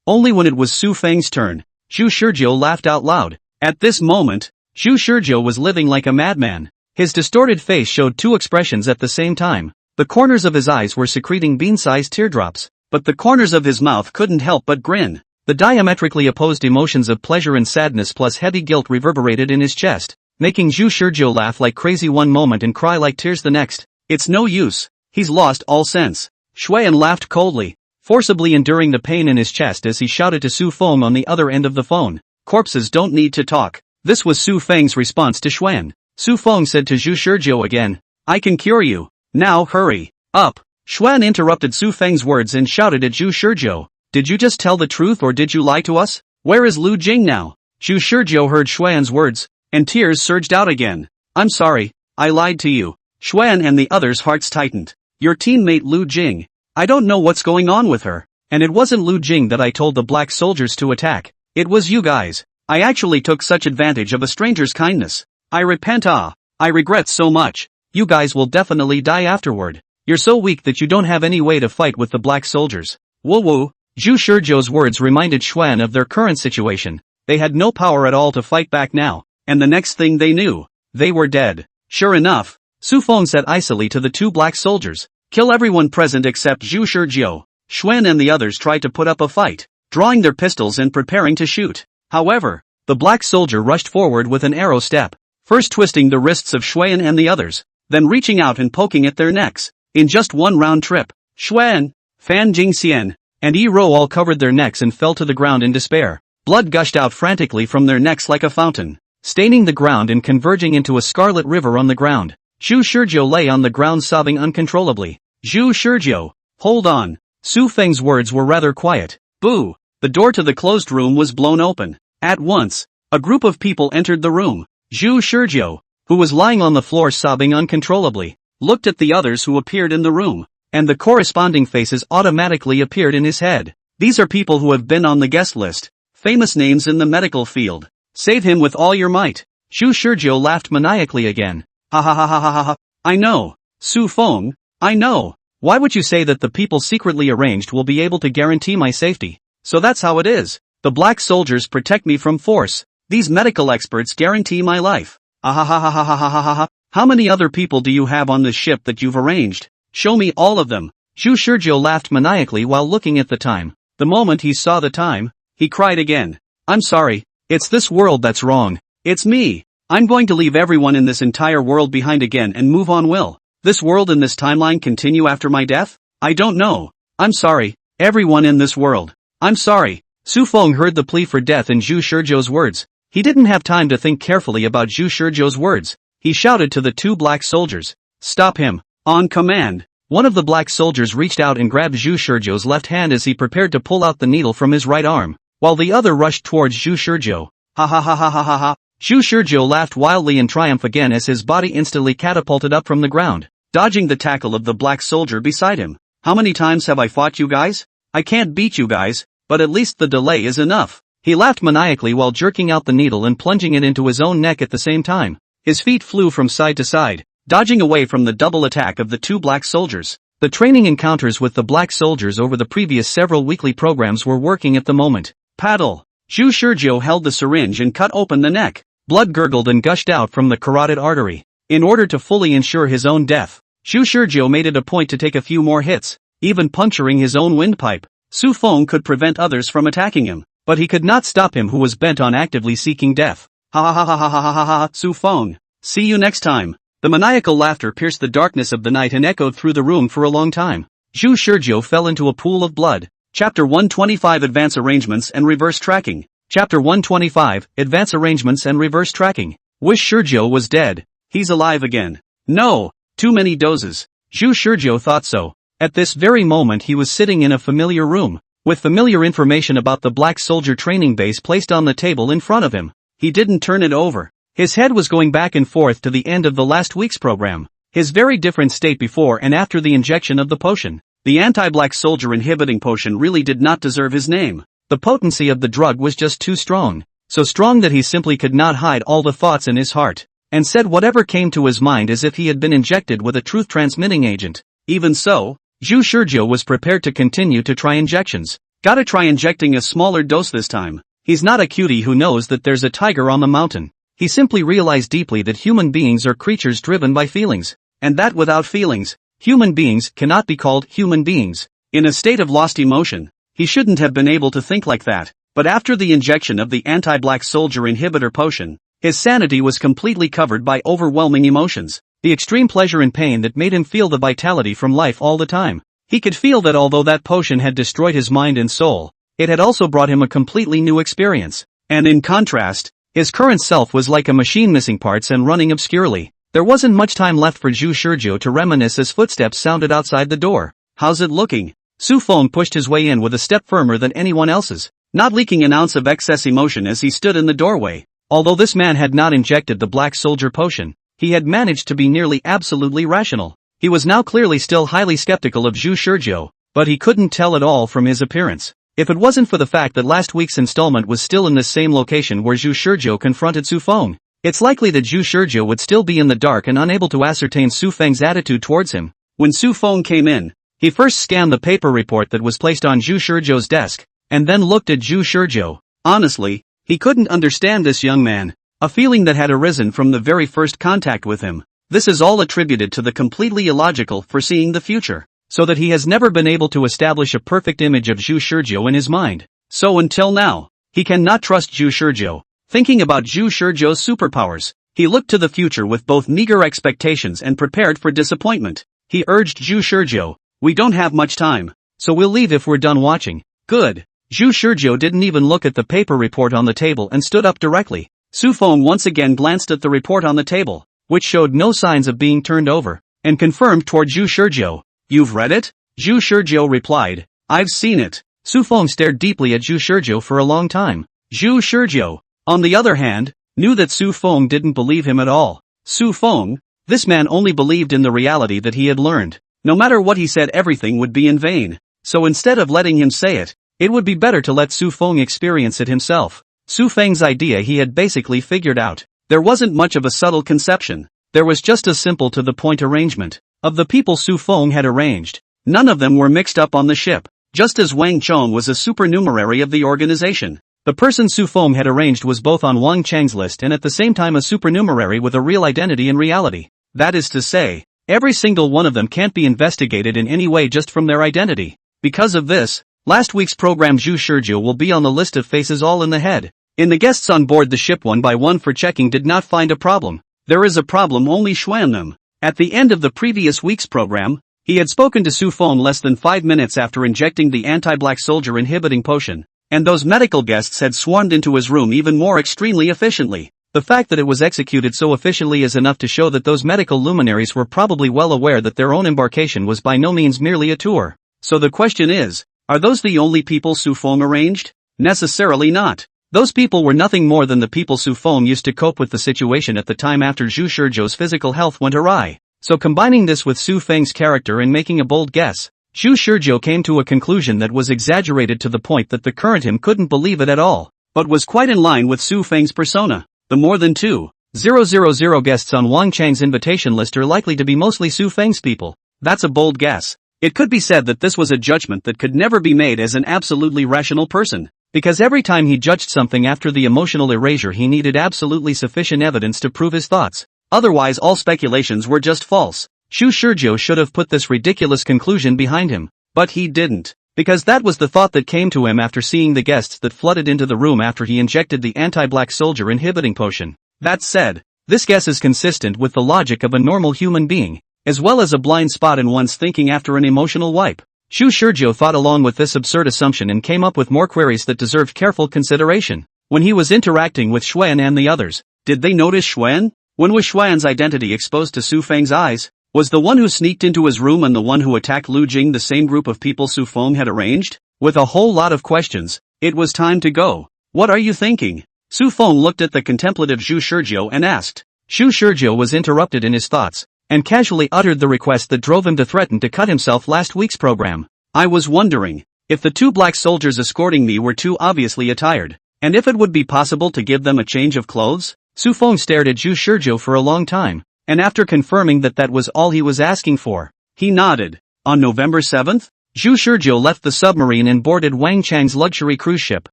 Only when it was Su Feng's turn, Zhu Shizhou laughed out loud. At this moment, Zhu Shizhou was living like a madman. His distorted face showed two expressions at the same time. The corners of his eyes were secreting bean-sized teardrops, but the corners of his mouth couldn't help but grin. The diametrically opposed emotions of pleasure and sadness plus heavy guilt reverberated in his chest, making Zhu Shizhou laugh like crazy one moment and cry like tears the next. It's no use. He's lost all sense. Xuan laughed coldly, forcibly enduring the pain in his chest as he shouted to Su Feng on the other end of the phone. Corpses don't need to talk. This was Su Feng's response to Xuan. Su Feng said to Zhu Shizhou again, I can cure you. Now hurry up. Xuan interrupted Su Feng's words and shouted at Zhu Shizhou. Did you just tell the truth or did you lie to us? Where is Lu Jing now? Zhu Shizhou heard Xuan's words, and tears surged out again. I'm sorry, I lied to you. Xuan and the others' hearts tightened. Your teammate Lu Jing. I don't know what's going on with her. And it wasn't Lu Jing that I told the Black Soldiers to attack. It was you guys. I actually took such advantage of a stranger's kindness. I repent. I regret so much. You guys will definitely die afterward. You're so weak that you don't have any way to fight with the Black Soldiers. Woo-woo. Zhu Shizhou's words reminded Xuan of their current situation. They had no power at all to fight back now, and the next thing they knew, they were dead. Sure enough, Su Feng said icily to the two Black Soldiers, kill everyone present except Zhu Shizhou. Xuan and the others tried to put up a fight, drawing their pistols and preparing to shoot. However, the Black Soldier rushed forward with an arrow step, first twisting the wrists of Xuan and the others, then reaching out and poking at their necks. In just one round trip, Xuan, Fan Jingxian, and Yi Rou all covered their necks and fell to the ground in despair. Blood gushed out frantically from their necks like a fountain, staining the ground and converging into a scarlet river on the ground. Zhu Shizhou lay on the ground sobbing uncontrollably. Zhu Shizhou, hold on. Su Feng's words were rather quiet. Boo! The door to the closed room was blown open. At once, a group of people entered the room. Zhu Shizhou, who was lying on the floor sobbing uncontrollably, looked at the others who appeared in the room, and the corresponding faces automatically appeared in his head. These are people who have been on the guest list, famous names in the medical field. Save him with all your might. Zhu Shizhou laughed maniacally again. Ha ha ha ha ha ha. I know. Su Feng, I know. Why would you say that the people secretly arranged will be able to guarantee my safety? So that's how it is. The Black Soldiers protect me from force. These medical experts guarantee my life. Ah ha ha ha ha ha ha ha ha. How many other people do you have on this ship that you've arranged? Show me all of them. Zhu Shizhou laughed maniacally while looking at the time. The moment he saw the time, he cried again. I'm sorry, it's this world that's wrong. It's me. I'm going to leave everyone in this entire world behind again and move on. Will this world and this timeline continue after my death? I don't know. I'm sorry, everyone in this world. I'm sorry. Su Feng heard the plea for death in Zhu Shizhou's words. He didn't have time to think carefully about Zhu Shizhou's words. He shouted to the two black soldiers. Stop him. On command. One of the black soldiers reached out and grabbed Zhu Shizhou's left hand as he prepared to pull out the needle from his right arm, while the other rushed towards Zhu Shizhou. Ha ha ha ha ha ha ha. Zhu Shizhou laughed wildly in triumph again as his body instantly catapulted up from the ground, dodging the tackle of the black soldier beside him. How many times have I fought you guys? I can't beat you guys, but at least the delay is enough. He laughed maniacally while jerking out the needle and plunging it into his own neck at the same time. His feet flew from side to side, dodging away from the double attack of the two black soldiers. The training encounters with the black soldiers over the previous several weekly programs were working at the moment. Paddle. Zhu Shizhou held the syringe and cut open the neck. Blood gurgled and gushed out from the carotid artery. In order to fully ensure his own death, Zhu Shizhou made it a point to take a few more hits, even puncturing his own windpipe. Su Feng could prevent others from attacking him, but he could not stop him who was bent on actively seeking death. Ha ha ha ha ha ha ha ha, Su Feng. See you next time. The maniacal laughter pierced the darkness of the night and echoed through the room for a long time. Zhu Shizhou fell into a pool of blood. Chapter 125 Advance Arrangements and Reverse Tracking. Chapter 125 Advance Arrangements and Reverse Tracking. Wish Shizhou was dead. He's alive again. No, too many doses. Zhu Shizhou thought so. At this very moment he was sitting in a familiar room, with familiar information about the black soldier training base placed on the table in front of him. He didn't turn it over. His head was going back and forth to the end of the last week's program. His very different state before and after the injection of the potion. The anti-black soldier inhibiting potion really did not deserve his name. The potency of the drug was just too strong. So strong that he simply could not hide all the thoughts in his heart, and said whatever came to his mind as if he had been injected with a truth-transmitting agent. Even so, Zhu Shizhou was prepared to continue to try injections. Gotta try injecting a smaller dose this time. He's not a cutie who knows that there's a tiger on the mountain. He simply realized deeply that human beings are creatures driven by feelings, and that without feelings, human beings cannot be called human beings. In a state of lost emotion, he shouldn't have been able to think like that, but after the injection of the anti-black soldier inhibitor potion, his sanity was completely covered by overwhelming emotions, the extreme pleasure and pain that made him feel the vitality from life all the time. He could feel that although that potion had destroyed his mind and soul, it had also brought him a completely new experience, and in contrast, his current self was like a machine missing parts and running obscurely. There wasn't much time left for Zhu Shizhou to reminisce as footsteps sounded outside the door. How's it looking? Su Feng pushed his way in with a step firmer than anyone else's, not leaking an ounce of excess emotion as he stood in the doorway. Although this man had not injected the black soldier potion, he had managed to be nearly absolutely rational. He was now clearly still highly skeptical of Zhu Shizhou, but he couldn't tell at all from his appearance. If it wasn't for the fact that last week's installment was still in the same location where Zhu Shizhou confronted Su Feng, it's likely that Zhu Shizhou would still be in the dark and unable to ascertain Su Feng's attitude towards him. When Su Feng came in, he first scanned the paper report that was placed on Zhu Shizhou's desk, and then looked at Zhu Shizhou. Honestly, he couldn't understand this young man, a feeling that had arisen from the very first contact with him. This is all attributed to the completely illogical foreseeing the future, so that he has never been able to establish a perfect image of Zhu Shizhou in his mind. So until now, he cannot trust Zhu Shizhou. Thinking about Zhu Shizhou's superpowers, he looked to the future with both meager expectations and prepared for disappointment. He urged Zhu Shizhou, we don't have much time, so we'll leave if we're done watching. Good. Zhu Shizhou didn't even look at the paper report on the table and stood up directly. Su Feng once again glanced at the report on the table, which showed no signs of being turned over, and confirmed toward Zhu Shizhou. You've read it? Zhu Shizhou replied, I've seen it. Su Feng stared deeply at Zhu Shizhou for a long time. Zhu Shizhou, on the other hand, knew that Su Feng didn't believe him at all. Su Feng, this man only believed in the reality that he had learned. No matter what he said, everything would be in vain. So instead of letting him say it, it would be better to let Su Feng experience it himself. Su Feng's idea he had basically figured out. There wasn't much of a subtle conception. There was just a simple to the point arrangement. Of the people Su Feng had arranged, none of them were mixed up on the ship, just as Wang Chong was a supernumerary of the organization. The person Su Feng had arranged was both on Wang Chang's list and at the same time a supernumerary with a real identity in reality. That is to say, every single one of them can't be investigated in any way just from their identity. Because of this, last week's program Zhu Shizhou will be on the list of faces all in the head. In the guests on board the ship one by one for checking did not find a problem. There is a problem only Xuan them. At the end of the previous week's program, he had spoken to Su Feng less than 5 minutes after injecting the anti-black soldier inhibiting potion, and those medical guests had swarmed into his room even more extremely efficiently. The fact that it was executed so efficiently is enough to show that those medical luminaries were probably well aware that their own embarkation was by no means merely a tour. So the question is, are those the only people Su Feng arranged? Necessarily not. Those people were nothing more than the people Su Feng used to cope with the situation at the time after Zhu Shizhou's physical health went awry. So combining this with Su Feng's character and making a bold guess, Zhu Shizhou came to a conclusion that was exaggerated to the point that the current him couldn't believe it at all, but was quite in line with Su Feng's persona. The more than 2,000 guests on Wang Chang's invitation list are likely to be mostly Su Feng's people. That's a bold guess. It could be said that this was a judgment that could never be made as an absolutely rational person, because every time he judged something after the emotional erasure he needed absolutely sufficient evidence to prove his thoughts. Otherwise all speculations were just false. Zhu Shizhou should have put this ridiculous conclusion behind him, but he didn't, because that was the thought that came to him after seeing the guests that flooded into the room after he injected the anti-black soldier inhibiting potion. That said, this guess is consistent with the logic of a normal human being, as well as a blind spot in one's thinking after an emotional wipe. Zhu Shizhou thought along with this absurd assumption and came up with more queries that deserved careful consideration. When he was interacting with Xuan and the others, did they notice Xuan? When was Xuan's identity exposed to Su Feng's eyes? Was the one who sneaked into his room and the one who attacked Lu Jing the same group of people Su Feng had arranged? With a whole lot of questions, it was time to go. What are you thinking? Su Feng looked at the contemplative Zhu Shizhou and asked. Zhu Shizhou was interrupted in his thoughts, and casually uttered the request that drove him to threaten to cut himself last week's program. I was wondering if the 2 black soldiers escorting me were too obviously attired, and if it would be possible to give them a change of clothes? Su Feng stared at Zhu Shizhou for a long time, and after confirming that that was all he was asking for, he nodded. On November 7th, Zhu Shizhou left the submarine and boarded Wang Chang's luxury cruise ship.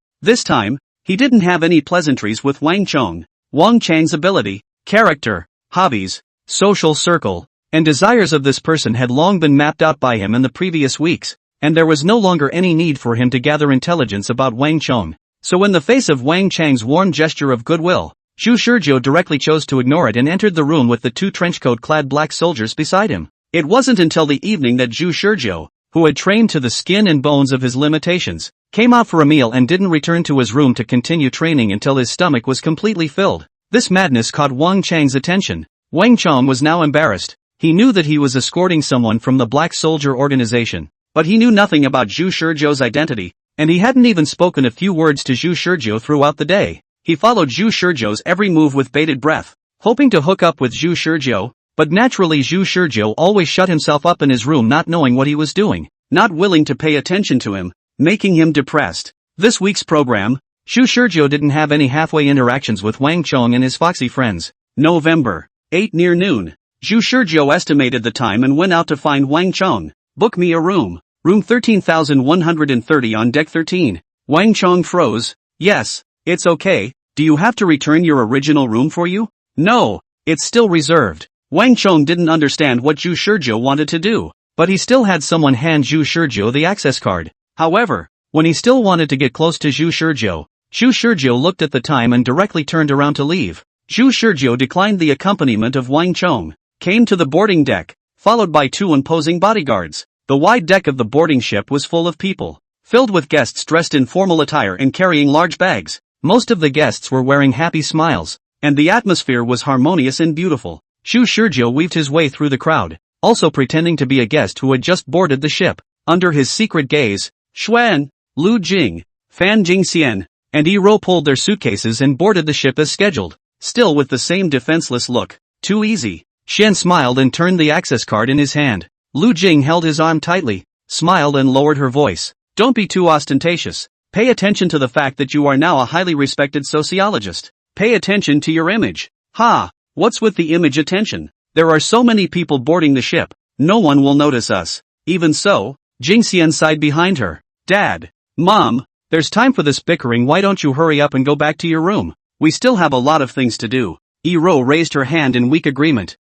This time, he didn't have any pleasantries with Wang Chong. Wang Chang's ability, character, hobbies, social circle, and desires of this person had long been mapped out by him in the previous weeks, and there was no longer any need for him to gather intelligence about Wang Chong. So in the face of Wang Chang's warm gesture of goodwill, Zhu Shizhou directly chose to ignore it and entered the room with the 2 trenchcoat-clad black soldiers beside him. It wasn't until the evening that Zhu Shizhou, who had trained to the skin and bones of his limitations, came out for a meal and didn't return to his room to continue training until his stomach was completely filled. This madness caught Wang Chang's attention. Wang Chong was now embarrassed. He knew that he was escorting someone from the Black Soldier organization, but he knew nothing about Zhu Shizhou's identity, and he hadn't even spoken a few words to Zhu Shizhou throughout the day. He followed Zhu Shizhou's every move with bated breath, hoping to hook up with Zhu Shizhou, but naturally Zhu Shizhou always shut himself up in his room not knowing what he was doing, not willing to pay attention to him, making him depressed. This week's program, Zhu Shizhou didn't have any halfway interactions with Wang Chong and his foxy friends. November 8 near noon, Zhu Shizhou estimated the time and went out to find Wang Chong. Book me a room. Room 13,130 on deck 13. Wang Chong froze. Yes, it's okay. Do you have to return your original room for you? No, it's still reserved. Wang Chong didn't understand what Zhu Shizhou wanted to do, but he still had someone hand Zhu Shizhou the access card. However, when he still wanted to get close to Zhu Shizhou looked at the time and directly turned around to leave. Zhu Shizhou declined the accompaniment of Wang Chong, came to the boarding deck, followed by 2 imposing bodyguards. The wide deck of the boarding ship was full of people, filled with guests dressed in formal attire and carrying large bags. Most of the guests were wearing happy smiles, and the atmosphere was harmonious and beautiful. Zhu Shizhou weaved his way through the crowd, also pretending to be a guest who had just boarded the ship. Under his secret gaze, Xuan, Lu Jing, Fan Jingxian, and Yi Rou pulled their suitcases and boarded the ship as scheduled, still with the same defenseless look. Too easy. Xian smiled and turned the access card in his hand. Lu Jing held his arm tightly, smiled and lowered her voice. Don't be too ostentatious. Pay attention to the fact that you are now a highly respected sociologist. Pay attention to your image. Ha! What's with the image attention? There are so many people boarding the ship, no one will notice us. Even so, Jingxian sighed behind her. Dad, Mom, there's time for this bickering, why don't you hurry up and go back to your room? We still have a lot of things to do. Yi Rou raised her hand in weak agreement.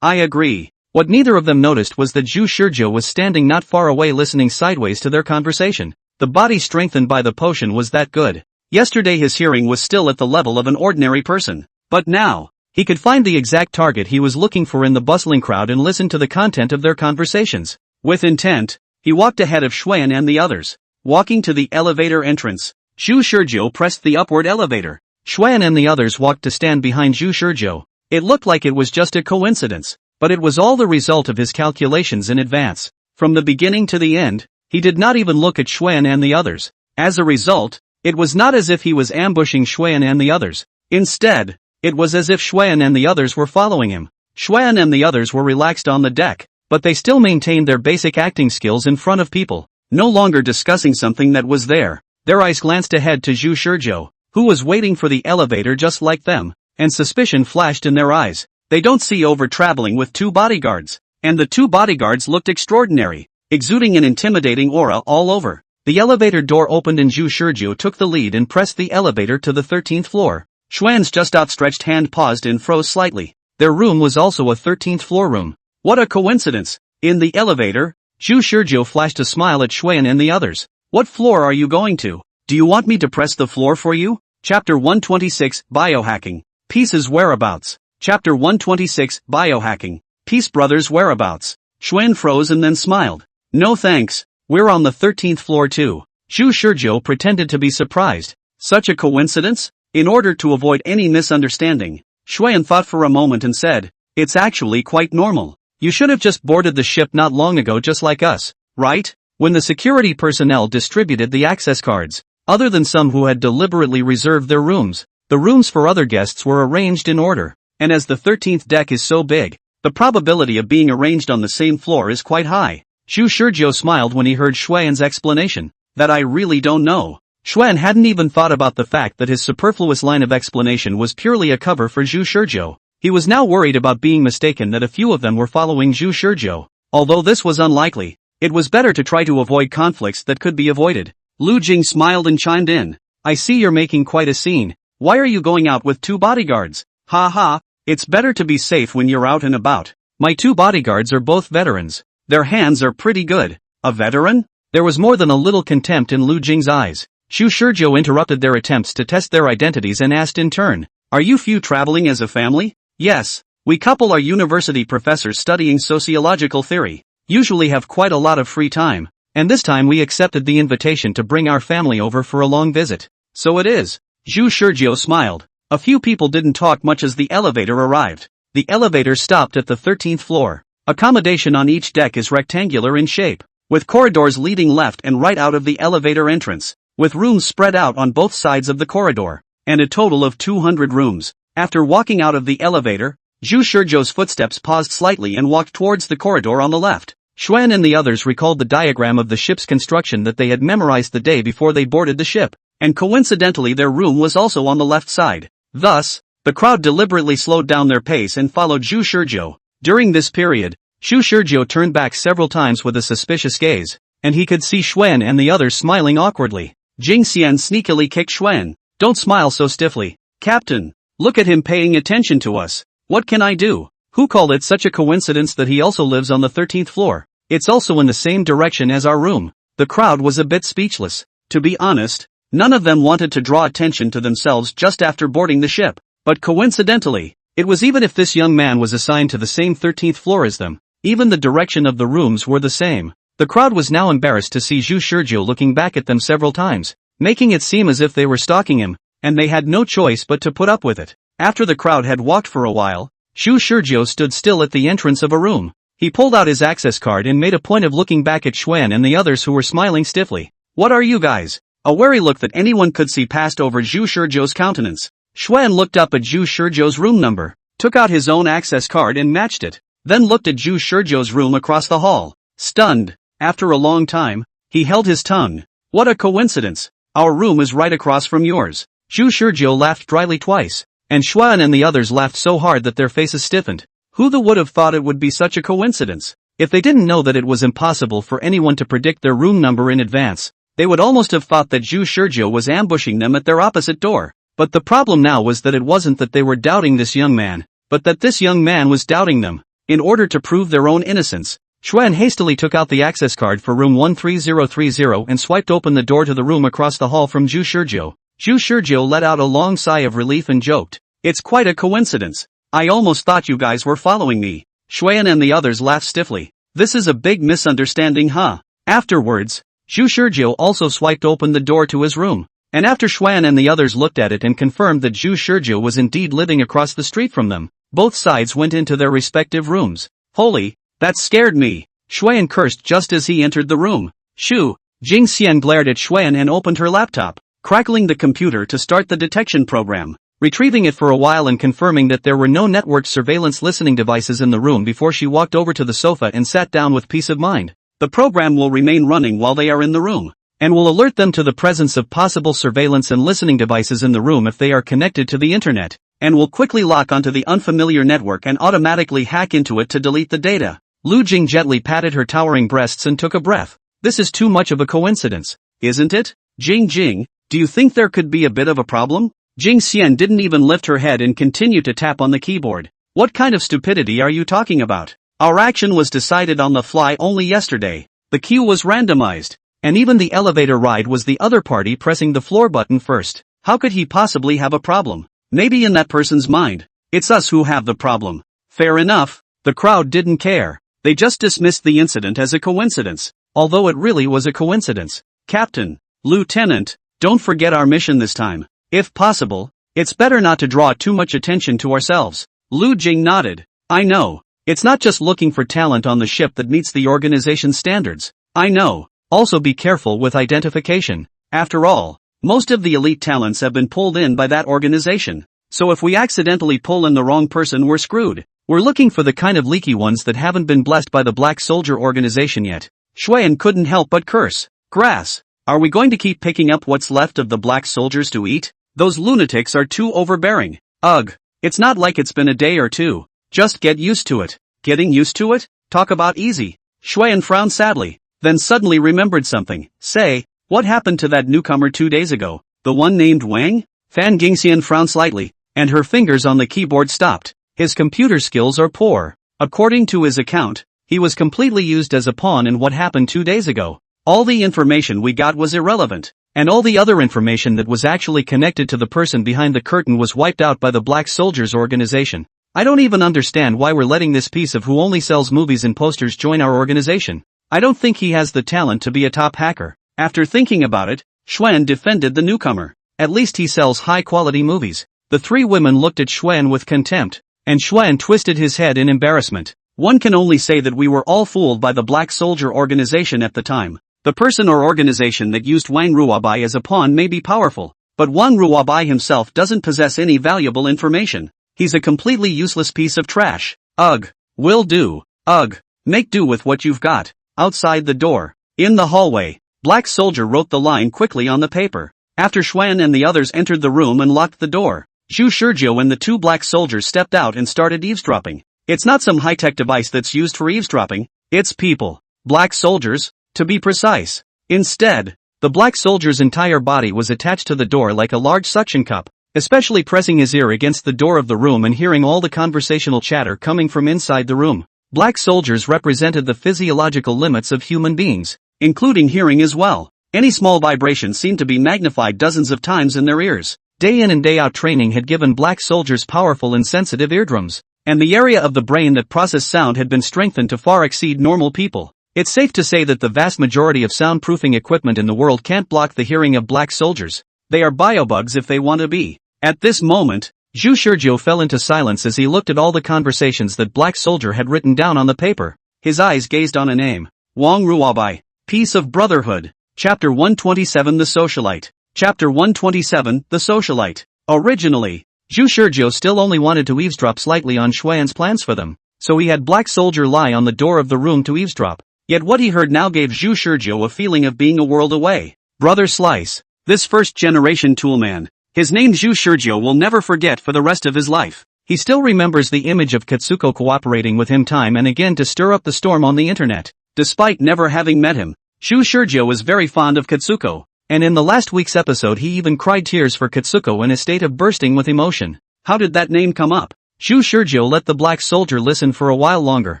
I agree. What neither of them noticed was that Zhu Shizhou was standing not far away listening sideways to their conversation. The body strengthened by the potion was that good. Yesterday his hearing was still at the level of an ordinary person. But now, he could find the exact target he was looking for in the bustling crowd and listen to the content of their conversations. With intent, he walked ahead of Xuan and the others. Walking to the elevator entrance, Zhu Shizhou pressed the upward elevator. Xuan and the others walked to stand behind Zhu Shizhou. It looked like it was just a coincidence, but it was all the result of his calculations in advance. From the beginning to the end, he did not even look at Xuan and the others. As a result, it was not as if he was ambushing Xuan and the others. Instead, it was as if Xuan and the others were following him. Xuan and the others were relaxed on the deck, but they still maintained their basic acting skills in front of people, no longer discussing something that was there. Their eyes glanced ahead to Zhu Shizhou, who was waiting for the elevator just like them, and suspicion flashed in their eyes. They don't see over traveling with 2 bodyguards, and the 2 bodyguards looked extraordinary, exuding an intimidating aura all over. The elevator door opened and Zhu Shizhou took the lead and pressed the elevator to the 13th floor. Xuan's just outstretched hand paused and froze slightly. Their room was also a 13th floor room. What a coincidence! In the elevator, Zhu Shizhou flashed a smile at Xuan and the others. What floor are you going to? Do you want me to press the floor for you? Chapter 126, Biohacking. Peace's whereabouts. Chapter 126, Biohacking. Peace Brothers' whereabouts. Xuan froze and then smiled. No thanks, we're on the 13th floor too. Zhu Shizhou pretended to be surprised. Such a coincidence? In order to avoid any misunderstanding, Xuan thought for a moment and said, it's actually quite normal. You should have just boarded the ship not long ago just like us, right? When the security personnel distributed the access cards, other than some who had deliberately reserved their rooms, the rooms for other guests were arranged in order, and as the 13th deck is so big, the probability of being arranged on the same floor is quite high. Zhu Shizhou smiled when he heard Xuan's explanation. That I really don't know. Xuan hadn't even thought about the fact that his superfluous line of explanation was purely a cover for Zhu Shizhou. He was now worried about being mistaken that a few of them were following Zhu Shizhou. Although this was unlikely, it was better to try to avoid conflicts that could be avoided. Lu Jing smiled and chimed in. I see you're making quite a scene. Why are you going out with 2 bodyguards? Ha ha, it's better to be safe when you're out and about. My 2 bodyguards are both veterans. Their hands are pretty good. A veteran? There was more than a little contempt in Lu Jing's eyes. Zhu Shizhou interrupted their attempts to test their identities and asked in turn, are you few traveling as a family? Yes, we couple are university professors studying sociological theory, usually have quite a lot of free time, and this time we accepted the invitation to bring our family over for a long visit. So it is. Zhu Shizhou smiled. A few people didn't talk much as the elevator arrived. The elevator stopped at the 13th floor. Accommodation on each deck is rectangular in shape, with corridors leading left and right out of the elevator entrance, with rooms spread out on both sides of the corridor, and a total of 200 rooms. After walking out of the elevator, Zhu Shizhou's footsteps paused slightly and walked towards the corridor on the left. Xuan and the others recalled the diagram of the ship's construction that they had memorized the day before they boarded the ship, and coincidentally their room was also on the left side. Thus, the crowd deliberately slowed down their pace and followed Zhu Shizhou. During this period, Zhu Shizhou turned back several times with a suspicious gaze, and he could see Xuan and the others smiling awkwardly. Jing Xian sneakily kicked Xuan. Don't smile so stiffly, Captain. Look at him paying attention to us. What can I do? Who called it such a coincidence that he also lives on the 13th floor? It's also in the same direction as our room. The crowd was a bit speechless. To be honest, none of them wanted to draw attention to themselves just after boarding the ship. But coincidentally, it was even if this young man was assigned to the same 13th floor as them, even the direction of the rooms were the same. The crowd was now embarrassed to see Zhu Shizhou looking back at them several times, making it seem as if they were stalking him, and they had no choice but to put up with it. After the crowd had walked for a while, Zhu Shizhou stood still at the entrance of a room. He pulled out his access card and made a point of looking back at Xuan and the others who were smiling stiffly. What are you guys? A wary look that anyone could see passed over Zhu Shizhou's countenance. Xuan looked up at Zhu Shizhou's room number, took out his own access card and matched it, then looked at Zhu Shizhou's room across the hall. Stunned, after a long time, he held his tongue. What a coincidence. Our room is right across from yours. Zhu Shizhou laughed dryly twice, and Xuan and the others laughed so hard that their faces stiffened. Who would have thought it would be such a coincidence? If they didn't know that it was impossible for anyone to predict their room number in advance, they would almost have thought that Zhu Shizhou was ambushing them at their opposite door. But the problem now was that it wasn't that they were doubting this young man, but that this young man was doubting them. in order to prove their own innocence. Xuan hastily took out the access card for room 13030 and swiped open the door to the room across the hall from Zhu Shizhou. Zhu Shizhou let out a long sigh of relief and joked, "It's quite a coincidence. I almost thought you guys were following me." Xuan and the others laughed stiffly. "This is a big misunderstanding, huh?" Afterwards, Zhu Shizhou also swiped open the door to his room. And after Xuan and the others looked at it and confirmed that Zhu Shizhou was indeed living across the street from them, both sides went into their respective rooms. "Holy, that scared me!" Xuan cursed just as he entered the room. "Shoo!" Jingxian glared at Xuan and opened her laptop, crackling the computer to start the detection program, retrieving it for a while and confirming that there were no networked surveillance listening devices in the room before she walked over to the sofa and sat down with peace of mind. The program will remain running while they are in the room, and will alert them to the presence of possible surveillance and listening devices in the room if they are connected to the internet, and will quickly lock onto the unfamiliar network and automatically hack into it to delete the data. Lu Jing gently patted her towering breasts and took a breath. "This is too much of a coincidence, isn't it? Jing, do you think there could be a bit of a problem?" Jing Xian didn't even lift her head and continued to tap on the keyboard. "What kind of stupidity are you talking about? Our action was decided on the fly only yesterday. The queue was randomized, and even the elevator ride was the other party pressing the floor button first. How could he possibly have a problem? Maybe in that person's mind, it's us who have the problem." Fair enough. The crowd didn't care. They just dismissed the incident as a coincidence, although it really was a coincidence. "Captain, Lieutenant, don't forget our mission this time. If possible, it's better not to draw too much attention to ourselves." Lu Jing nodded. "I know. It's not just looking for talent on the ship that meets the organization's standards. I know. Also be careful with identification. After all, most of the elite talents have been pulled in by that organization. So if we accidentally pull in the wrong person, we're screwed. We're looking for the kind of leaky ones that haven't been blessed by the Black Soldier organization yet." Xuan couldn't help but curse. "Grass. Are we going to keep picking up what's left of the Black Soldiers to eat? Those lunatics are too overbearing. Ugh. It's not like it's been a day or two. Just get used to it." "Getting used to it? Talk about easy." Xuan frowned sadly, then suddenly remembered something. "Say, what happened to that newcomer 2 days ago? The one named Wang?" Fan Jingxian frowned slightly, and her fingers on the keyboard stopped. "His computer skills are poor. According to his account, he was completely used as a pawn in what happened 2 days ago. All the information we got was irrelevant, and all the other information that was actually connected to the person behind the curtain was wiped out by the Black Soldiers organization. I don't even understand why we're letting this piece of who only sells movies and posters join our organization. I don't think he has the talent to be a top hacker." After thinking about it, Xuan defended the newcomer. "At least he sells high-quality movies." The three women looked at Xuan with contempt, and Xuan twisted his head in embarrassment. "One can only say that we were all fooled by the Black Soldier organization at the time. The person or organization that used Wang Ruobai as a pawn may be powerful, but Wang Ruobai himself doesn't possess any valuable information. He's a completely useless piece of trash. Ugh. Will do. Ugh. Make do with what you've got." Outside the door, in the hallway, Black Soldier wrote the line quickly on the paper. After Xuan and the others entered the room and locked the door, Zhu Shizhou and the two Black Soldiers stepped out and started eavesdropping. It's not some high-tech device that's used for eavesdropping, it's people. Black Soldiers, to be precise. Instead, the Black Soldier's entire body was attached to the door like a large suction cup, especially pressing his ear against the door of the room and hearing all the conversational chatter coming from inside the room. Black Soldiers represented the physiological limits of human beings, including hearing as well. Any small vibration seemed to be magnified dozens of times in their ears. Day in and day out training had given Black Soldiers powerful and sensitive eardrums, and the area of the brain that processed sound had been strengthened to far exceed normal people. It's safe to say that the vast majority of soundproofing equipment in the world can't block the hearing of Black Soldiers. They are biobugs if they want to be. At this moment, Zhu Shizhou fell into silence as he looked at all the conversations that Black Soldier had written down on the paper. His eyes gazed on a name. Wang Ruobai. Piece of Brotherhood. Chapter 127 The Socialite. Chapter 127 The Socialite. Originally, Zhu Shizhou still only wanted to eavesdrop slightly on Xuan's plans for them, so he had Black Soldier lie on the door of the room to eavesdrop. Yet what he heard now gave Zhu Shizhou a feeling of being a world away. Brother Slice. This first-generation toolman. His name Zhu Shizhou will never forget for the rest of his life. He still remembers the image of Katsuko cooperating with him time and again to stir up the storm on the internet. Despite never having met him, Zhu Shizhou was very fond of Katsuko, and in the last week's episode he even cried tears for Katsuko in a state of bursting with emotion. How did that name come up? Zhu Shizhou let the black soldier listen for a while longer,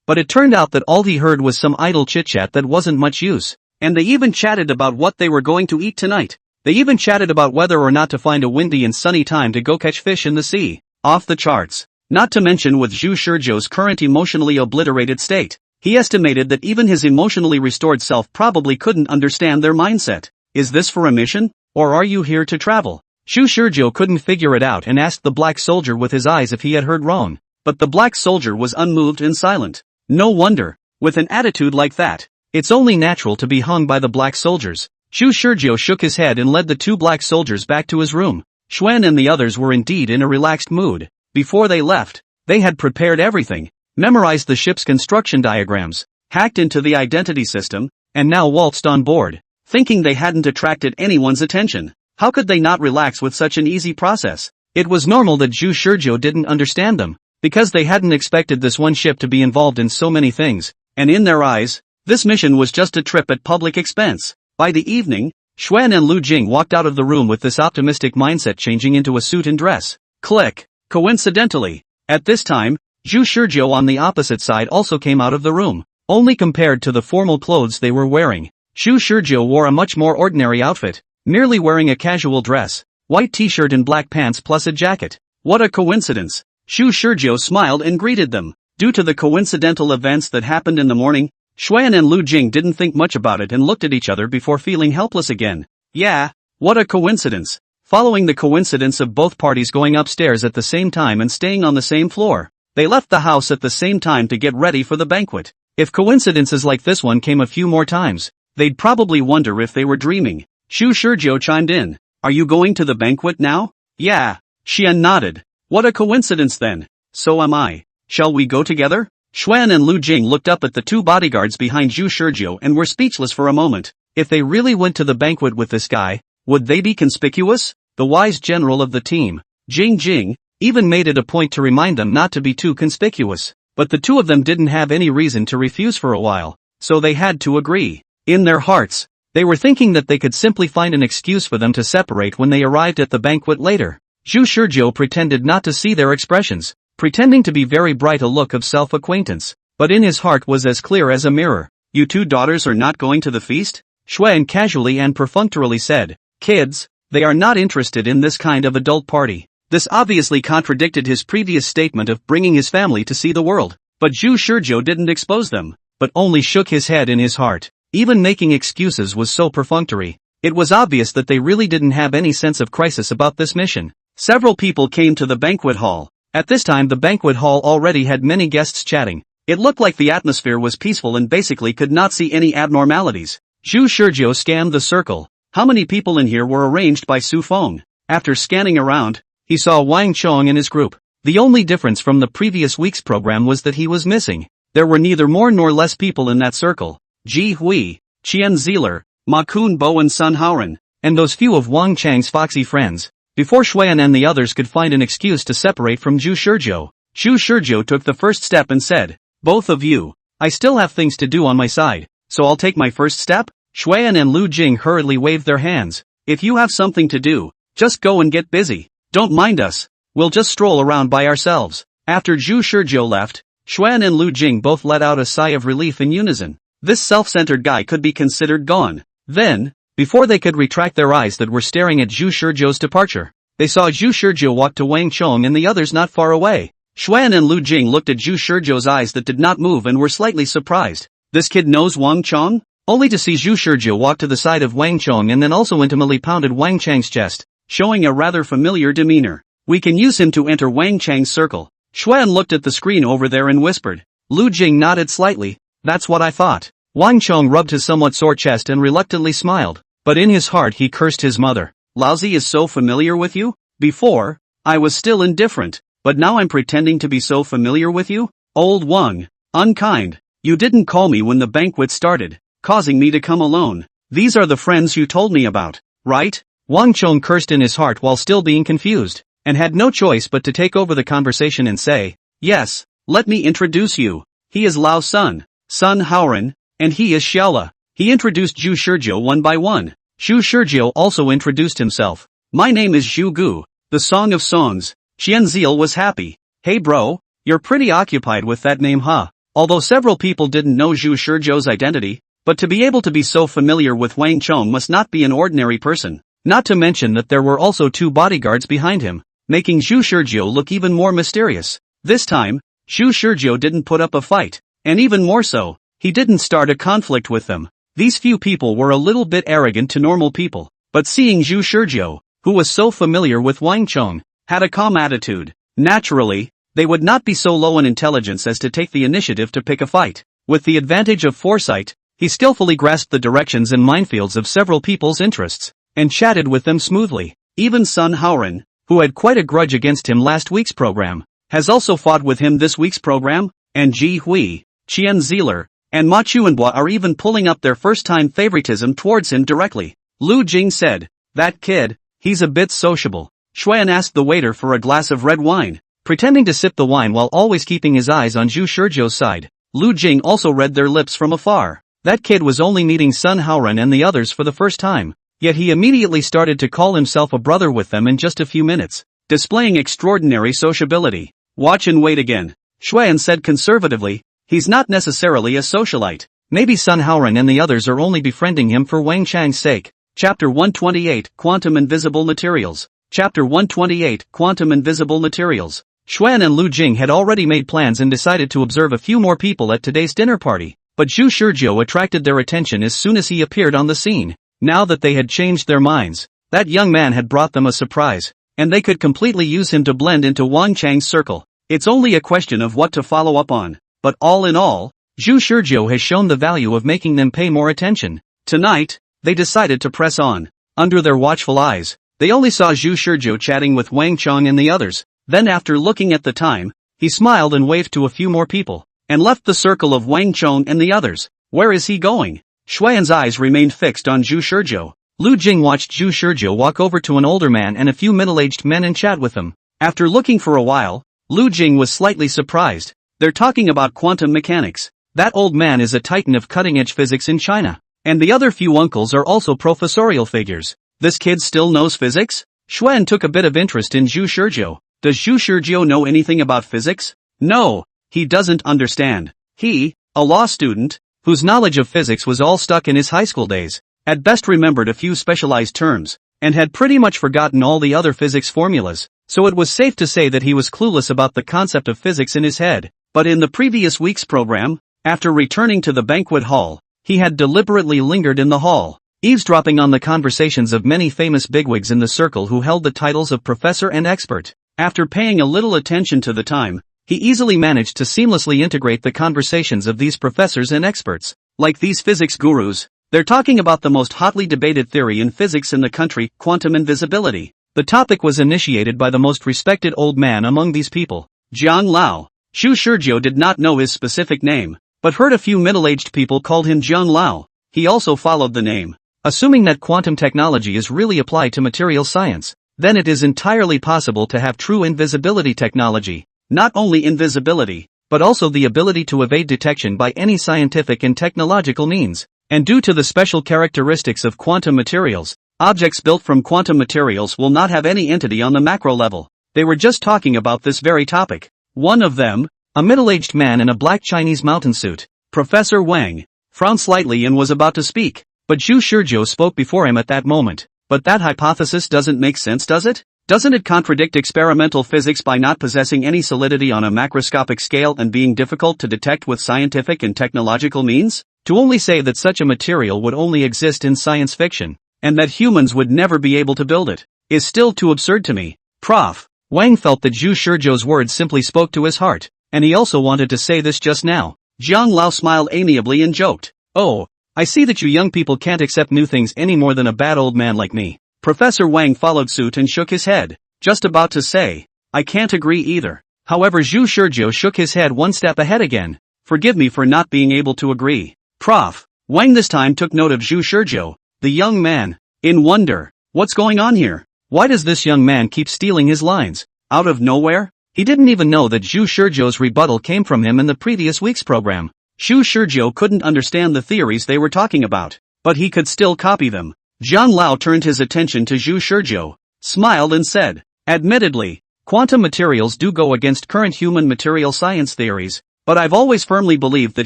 but it turned out that all he heard was some idle chit-chat that wasn't much use. And they even chatted about what they were going to eat tonight. They even chatted about whether or not to find a windy and sunny time to go catch fish in the sea. Off the charts. Not to mention with Zhu Shizhou's current emotionally obliterated state, he estimated that even his emotionally restored self probably couldn't understand their mindset. Is this for a mission? Or are you here to travel? Zhu Shizhou couldn't figure it out and asked the black soldier with his eyes if he had heard wrong. But the black soldier was unmoved and silent. No wonder. With an attitude like that, it's only natural to be hung by the black soldiers. Zhu Shizhou shook his head and led the two black soldiers back to his room. Xuan and the others were indeed in a relaxed mood. Before they left, they had prepared everything, memorized the ship's construction diagrams, hacked into the identity system, and now waltzed on board, thinking they hadn't attracted anyone's attention. How could they not relax with such an easy process? It was normal that Zhu Shizhou didn't understand them, because they hadn't expected this one ship to be involved in so many things, and in their eyes, this mission was just a trip at public expense. By the evening, Xuan and Lu Jing walked out of the room with this optimistic mindset, changing into a suit and dress. Click. Coincidentally, at this time, Zhu Shizhou on the opposite side also came out of the room. Only compared to the formal clothes they were wearing, Zhu Shizhou wore a much more ordinary outfit, merely wearing a casual dress, white t-shirt and black pants plus a jacket. What a coincidence! Zhu Shizhou smiled and greeted them. Due to the coincidental events that happened in the morning, Xuan and Lu Jing didn't think much about it and looked at each other before feeling helpless again. Yeah, what a coincidence. Following the coincidence of both parties going upstairs at the same time and staying on the same floor, they left the house at the same time to get ready for the banquet. If coincidences like this one came a few more times, they'd probably wonder if they were dreaming. Zhu Shizhou chimed in. Are you going to the banquet now? Yeah. Xian nodded. What a coincidence then. So am I. Shall we go together? Xuan and Lu Jing looked up at the two bodyguards behind Zhu Shizhou and were speechless for a moment. If they really went to the banquet with this guy, would they be conspicuous? The wise general of the team, Jing, even made it a point to remind them not to be too conspicuous. But the two of them didn't have any reason to refuse for a while, so they had to agree. In their hearts, they were thinking that they could simply find an excuse for them to separate when they arrived at the banquet later. Zhu Shizhou pretended not to see their expressions, pretending to be very bright, a look of self-acquaintance, but in his heart was as clear as a mirror. You two daughters are not going to the feast? Xuan casually and perfunctorily said. Kids, they are not interested in this kind of adult party. This obviously contradicted his previous statement of bringing his family to see the world. But Zhu Shizhou didn't expose them, but only shook his head in his heart. Even making excuses was so perfunctory. It was obvious that they really didn't have any sense of crisis about this mission. Several people came to the banquet hall. At this time the banquet hall already had many guests chatting. It looked like the atmosphere was peaceful and basically could not see any abnormalities. Zhu Shizhou scanned the circle. How many people in here were arranged by Su Feng? After scanning around, he saw Wang Chong and his group. The only difference from the previous week's program was that he was missing. There were neither more nor less people in that circle. Ji Hui, Qian Zieler, Ma Kun Bo and Sun Haoren, and those few of Wang Chang's foxy friends. Before Xuan and the others could find an excuse to separate from Zhu Shizhou, Zhu Shizhou took the first step and said, both of you, I still have things to do on my side, so I'll take my first step? Xuan and Lu Jing hurriedly waved their hands. If you have something to do, just go and get busy. Don't mind us. We'll just stroll around by ourselves. After Zhu Shizhou left, Xuan and Lu Jing both let out a sigh of relief in unison. This self-centered guy could be considered gone. Then, before they could retract their eyes that were staring at Zhu Shizhou's departure, they saw Zhu Shizhou walk to Wang Chong and the others not far away. Xuan and Lu Jing looked at Zhu Shizhou's eyes that did not move and were slightly surprised. This kid knows Wang Chong? Only to see Zhu Shizhou walk to the side of Wang Chong and then also intimately pounded Wang Chang's chest, showing a rather familiar demeanor. We can use him to enter Wang Chang's circle. Xuan looked at the screen over there and whispered. Lu Jing nodded slightly. That's what I thought. Wang Chong rubbed his somewhat sore chest and reluctantly smiled, but in his heart he cursed his mother. Lousy is so familiar with you? Before, I was still indifferent, but now I'm pretending to be so familiar with you? Old Wang, unkind. You didn't call me when the banquet started, causing me to come alone. These are the friends you told me about, right? Wang Chong cursed in his heart while still being confused, and had no choice but to take over the conversation and say, yes, let me introduce you. He is Lao's son, Sun Haoren, and he is Xiaola. He introduced Zhu Shizhou one by one. Zhu Shizhou also introduced himself. My name is Zhu Gu, the Song of Songs. Qian Ziel was happy. Hey bro, you're pretty occupied with that name huh? Although several people didn't know Zhu Shizhou's identity, but to be able to be so familiar with Wang Chong must not be an ordinary person. Not to mention that there were also 2 bodyguards behind him, making Zhu Shizhou look even more mysterious. This time, Zhu Shizhou didn't put up a fight, and even more so, he didn't start a conflict with them. These few people were a little bit arrogant to normal people, but seeing Zhu Shizhou, who was so familiar with Wang Chong, had a calm attitude. Naturally, they would not be so low in intelligence as to take the initiative to pick a fight. With the advantage of foresight, he skillfully grasped the directions and minefields of several people's interests, and chatted with them smoothly. Even Sun Haoran, who had quite a grudge against him last week's program, has also fought with him this week's program, and Ji Hui, Qian Zealer, and Ma Chuanhua are even pulling up their first-time favoritism towards him directly. Lu Jing said, "That kid, he's a bit sociable." Xuan asked the waiter for a glass of red wine, pretending to sip the wine while always keeping his eyes on Zhu Shizhou's side. Lu Jing also read their lips from afar. That kid was only meeting Sun Haoran and the others for the first time, yet he immediately started to call himself a brother with them in just a few minutes, displaying extraordinary sociability. "Watch and wait again," Xuan said conservatively. "He's not necessarily a socialite. Maybe Sun Haoran and the others are only befriending him for Wang Chang's sake." Chapter 128, Quantum Invisible Materials. Chapter 128, Quantum Invisible Materials. Xuan and Lu Jing had already made plans and decided to observe a few more people at today's dinner party, but Zhu Shizhou attracted their attention as soon as he appeared on the scene. Now that they had changed their minds, that young man had brought them a surprise, and they could completely use him to blend into Wang Chang's circle. It's only a question of what to follow up on, but all in all, Zhu Shizhou has shown the value of making them pay more attention. Tonight, they decided to press on. Under their watchful eyes, they only saw Zhu Shizhou chatting with Wang Chong and the others. Then after looking at the time, he smiled and waved to a few more people, and left the circle of Wang Chong and the others. Where is he going? Xuan's eyes remained fixed on Zhu Shizhou. Lu Jing watched Zhu Shizhou walk over to an older man and a few middle-aged men and chat with them. After looking for a while, Lu Jing was slightly surprised. They're talking about quantum mechanics. That old man is a titan of cutting-edge physics in China. And the other few uncles are also professorial figures. This kid still knows physics? Xuan took a bit of interest in Zhu Shizhou. Does Zhu Shizhou know anything about physics? No, he doesn't understand. He, a law student, whose knowledge of physics was all stuck in his high school days, at best remembered a few specialized terms, and had pretty much forgotten all the other physics formulas, so it was safe to say that he was clueless about the concept of physics in his head. But in the previous week's program, after returning to the banquet hall, he had deliberately lingered in the hall, eavesdropping on the conversations of many famous bigwigs in the circle who held the titles of professor and expert. After paying a little attention to the time, he easily managed to seamlessly integrate the conversations of these professors and experts. Like these physics gurus, they're talking about the most hotly debated theory in physics in the country, quantum invisibility. The topic was initiated by the most respected old man among these people, Jiang Lao. Zhu Shizhou did not know his specific name, but heard a few middle-aged people called him Jiang Lao. He also followed the name. Assuming that quantum technology is really applied to material science, then it is entirely possible to have true invisibility technology. Not only invisibility, but also the ability to evade detection by any scientific and technological means. And due to the special characteristics of quantum materials, objects built from quantum materials will not have any entity on the macro level. They were just talking about this very topic. One of them, a middle-aged man in a black Chinese mountain suit, Professor Wang, frowned slightly and was about to speak, but Zhu Shizhou spoke before him at that moment. But that hypothesis doesn't make sense, does it? Doesn't it contradict experimental physics by not possessing any solidity on a macroscopic scale and being difficult to detect with scientific and technological means? To only say that such a material would only exist in science fiction, and that humans would never be able to build it, is still too absurd to me. Prof. Wang felt that Zhu Shizhou's words simply spoke to his heart, and he also wanted to say this just now. Jiang Lao smiled amiably and joked, "Oh, I see that you young people can't accept new things any more than a bad old man like me." Professor Wang followed suit and shook his head, just about to say, "I can't agree either." However, Zhu Shizhou shook his head one step ahead again. "Forgive me for not being able to agree." Prof. Wang this time took note of Zhu Shizhou, the young man, in wonder. What's going on here? Why does this young man keep stealing his lines? Out of nowhere? He didn't even know that Zhu Shizhou's rebuttal came from him in the previous week's program. Zhu Shizhou couldn't understand the theories they were talking about, but he could still copy them. Jiang Lao turned his attention to Zhu Shizhou, smiled and said, "Admittedly, Quantum materials do go against current human material science theories, but I've always firmly believed that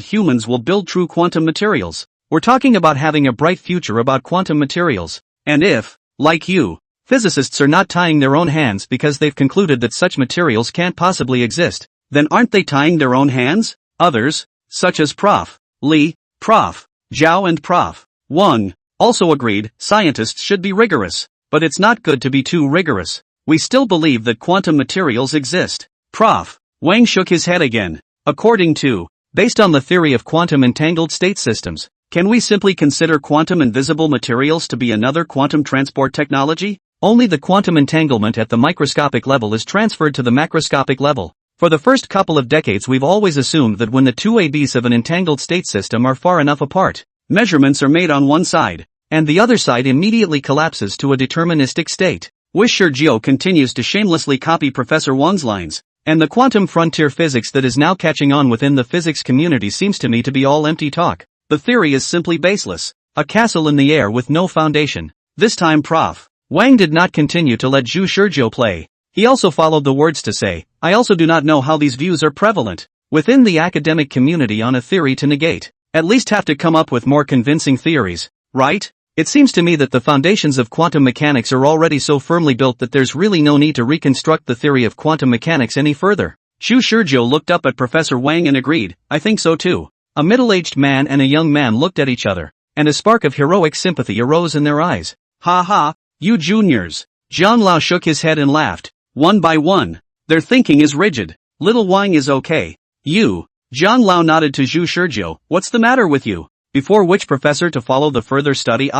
humans will build true quantum materials. We're talking about having a bright future about quantum materials, and if, like you, physicists are not tying their own hands because they've concluded that such materials can't possibly exist, then aren't they tying their own hands? Others, such as Prof. Lee, Prof. Zhao and Prof. Wang, also agreed scientists should be rigorous, but it's not good to be too rigorous. We still believe that quantum materials exist. Prof. Wang shook his head again. According to, based on the theory of quantum entangled state systems, can we simply consider quantum invisible materials to be another quantum transport technology? Only the quantum entanglement at the microscopic level is transferred to the macroscopic level. For the first couple of decades we've always assumed that when the two ABs of an entangled state system are far enough apart, measurements are made on one side, and the other side immediately collapses to a deterministic state. Shurjio continues to shamelessly copy Professor Wang's lines, and the quantum frontier physics that is now catching on within the physics community seems to me to be all empty talk. The theory is simply baseless, a castle in the air with no foundation. This time Prof. Wang did not continue to let Zhu Shurjio play. He also followed the words to say, I also do not know how these views are prevalent within the academic community on a theory to negate. At least have to come up with more convincing theories, right? It seems to me that the foundations of quantum mechanics are already so firmly built that there's really no need to reconstruct the theory of quantum mechanics any further. Zhu Shurjio looked up at Professor Wang and agreed, I think so too. A middle-aged man and a young man looked at each other, and a spark of heroic sympathy arose in their eyes. Ha ha, you juniors. Zhang Lao shook his head and laughed. One by one. Their thinking is rigid. Little Wang is okay. You. Zhang Lao nodded to Zhu Shurjio. What's the matter with you? Before which professor to follow the further study?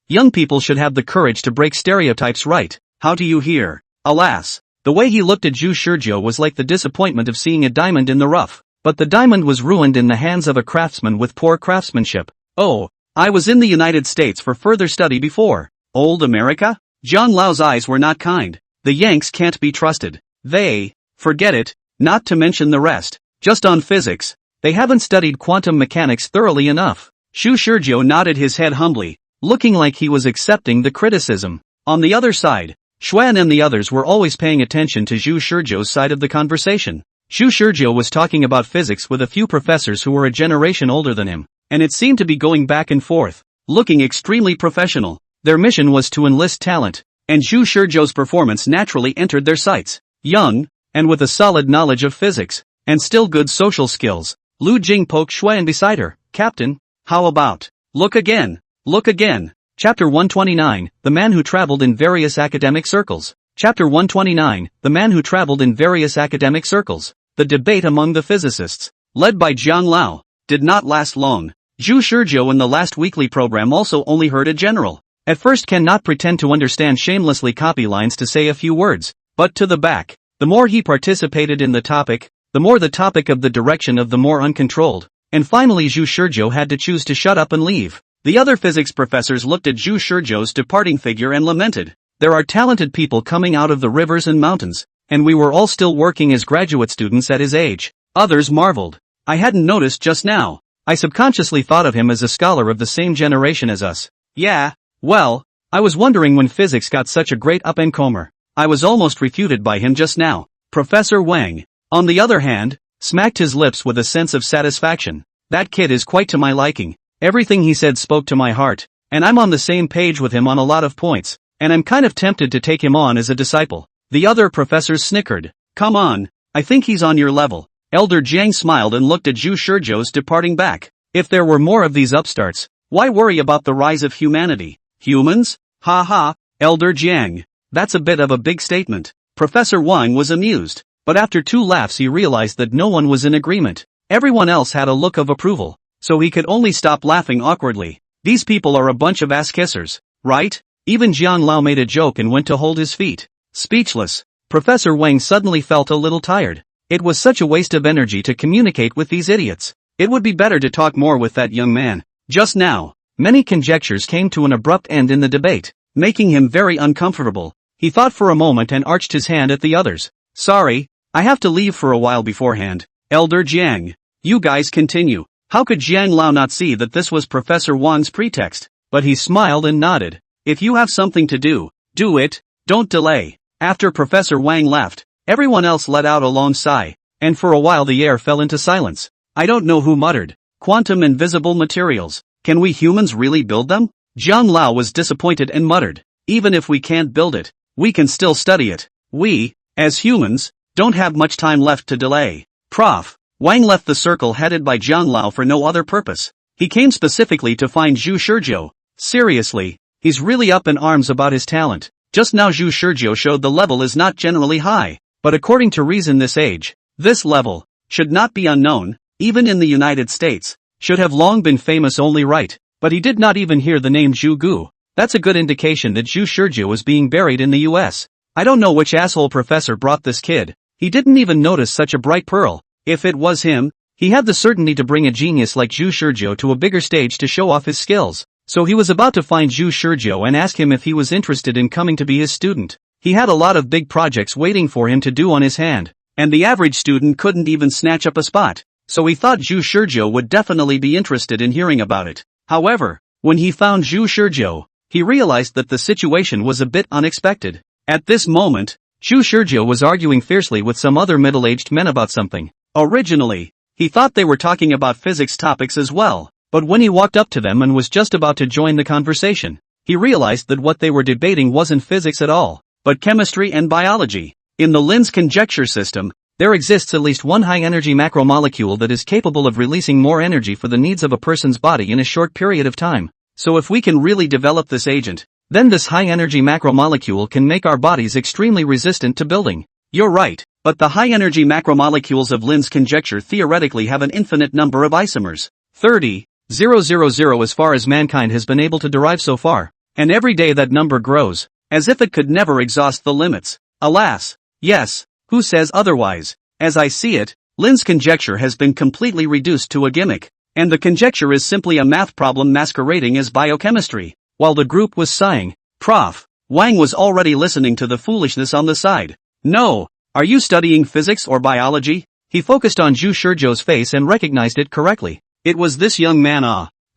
Young people should have the courage to break stereotypes, right? How do you hear? Alas. The way he looked at Zhu Shurjio was like the disappointment of seeing a diamond in the rough. But the diamond was ruined in the hands of a craftsman with poor craftsmanship. Oh, I was in the United States for further study before. Old America? Zhang Lao's eyes were not kind. The Yanks can't be trusted. Forget it, not to mention the rest. Just on physics, they haven't studied quantum mechanics thoroughly enough. Zhu Shurjio nodded his head humbly, looking like he was accepting the criticism. On the other side, Xuan and the others were always paying attention to Zhu Shurjio's side of the conversation. Zhu Shurjio was talking about physics with a few professors who were a generation older than him, and it seemed to be going back and forth, looking extremely professional. Their mission was to enlist talent, and Zhu Shurjio's performance naturally entered their sights. Young, and with a solid knowledge of physics, and still good social skills, Lu Jing poked Xuan beside her. Captain, how about, look again, look again. Chapter 129, The Man Who Traveled in Various Academic Circles. Chapter 129, The Man Who Traveled in Various Academic Circles. The debate among the physicists, led by Zhang Lao, did not last long. Zhu Shurjio in the last weekly program also only heard a general. At first cannot pretend to understand shamelessly copy lines to say a few words, but to the back. The more he participated in the topic, the more the topic of the direction of the more uncontrolled. And finally Zhu Shurjio had to choose to shut up and leave. The other physics professors looked at Zhu Shurjio's departing figure and lamented. There are talented people coming out of the rivers and mountains, and we were all still working as graduate students at his age. Others marveled. I hadn't noticed just now. I subconsciously thought of him as a scholar of the same generation as us. Yeah, well, I was wondering when physics got such a great up-and-comer. I was almost refuted by him just now. Professor Wang, on the other hand, smacked his lips with a sense of satisfaction. That kid is quite to my liking. Everything he said spoke to my heart, and I'm on the same page with him on a lot of points, and I'm kind of tempted to take him on as a disciple. The other professors snickered. Come on, I think he's on your level. Elder Jiang smiled and looked at Zhu Shurjio's departing back. If there were more of these upstarts, why worry about the rise of humanity? Humans? Ha ha, Elder Jiang. That's a bit of a big statement. Professor Wang was amused, but after 2 laughs he realized that no one was in agreement. Everyone else had a look of approval, so he could only stop laughing awkwardly. These people are a bunch of ass-kissers, right? Even Zhang Lao made a joke and went to hold his feet. Speechless, Professor Wang suddenly felt a little tired. It was such a waste of energy to communicate with these idiots. It would be better to talk more with that young man. Just now, many conjectures came to an abrupt end in the debate, making him very uncomfortable. He thought for a moment and arched his hand at the others. Sorry, I have to leave for a while beforehand. Elder Jiang, you guys continue. How could Zhang Lao not see that this was Professor Wang's pretext? But he smiled and nodded. If you have something to do, do it, don't delay. After Professor Wang left, Everyone else let out a long sigh, and for a while the air fell into silence. I don't know who muttered, "Quantum invisible materials. Can we humans really build them?" Jiang Lao was disappointed and muttered, "Even if we can't build it, we can still study it. We, as humans, don't have much time left to delay." Prof. Wang left the circle headed by Jiang Lao for no other purpose. He came specifically to find Zhu Shizhou. Seriously, he's really up in arms about his talent. Just now Zhu Shizhou showed the level is not generally high, but according to reason this age, this level, should not be unknown, even in the United States, should have long been famous only right, but he did not even hear the name Zhu Gu. That's a good indication that Zhu Shizhou was being buried in the US. I don't know which asshole professor brought this kid. He didn't even notice such a bright pearl. If it was him, he had the certainty to bring a genius like Zhu Shizhou to a bigger stage to show off his skills. So he was about to find Zhu Shizhou and ask him if he was interested in coming to be his student. He had a lot of big projects waiting for him to do on his hand, and the average student couldn't even snatch up a spot. So he thought Zhu Shizhou would definitely be interested in hearing about it. However, when he found Zhu Shizhou, he realized that the situation was a bit unexpected. At this moment, Zhu Shizhou was arguing fiercely with some other middle-aged men about something. Originally, he thought they were talking about physics topics as well, but when he walked up to them and was just about to join the conversation, he realized that what they were debating wasn't physics at all, but chemistry and biology. In the Linz conjecture system, there exists at least one high-energy macromolecule that is capable of releasing more energy for the needs of a person's body in a short period of time. So if we can really develop this agent, then this high-energy macromolecule can make our bodies extremely resistant to building. You're right, but the high-energy macromolecules of Linz conjecture theoretically have an infinite number of isomers. 30,000 as far as mankind has been able to derive so far, and every day that number grows, as if it could never exhaust the limits. Alas, yes, who says otherwise? As I see it, Linz conjecture has been completely reduced to a gimmick, and the conjecture is simply a math problem masquerading as biochemistry. While the group was sighing, Prof. Wang was already listening to the foolishness on the side. No, are you studying physics or biology? He focused on Zhu Shizhou's face and recognized it correctly. It was this young man.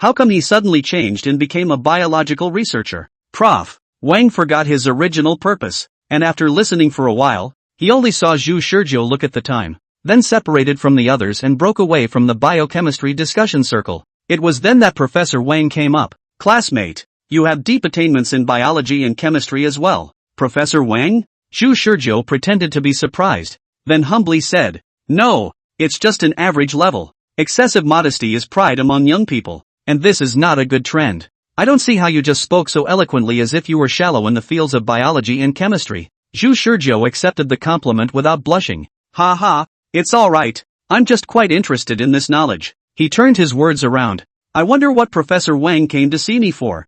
How come he suddenly changed and became a biological researcher? Prof. Wang forgot his original purpose, and after listening for a while, he only saw Zhu Shizhou look at the time, then separated from the others and broke away from the biochemistry discussion circle. It was then that Professor Wang came up. Classmate, you have deep attainments in biology and chemistry as well. Professor Wang? Zhu Shizhou pretended to be surprised, then humbly said, "No, it's just an average level." Excessive modesty is pride among young people, and this is not a good trend. I don't see how you just spoke so eloquently as if you were shallow in the fields of biology and chemistry. Zhu Shizhou accepted the compliment without blushing. Ha ha, it's alright, I'm just quite interested in this knowledge. He turned his words around. I wonder what Professor Wang came to see me for.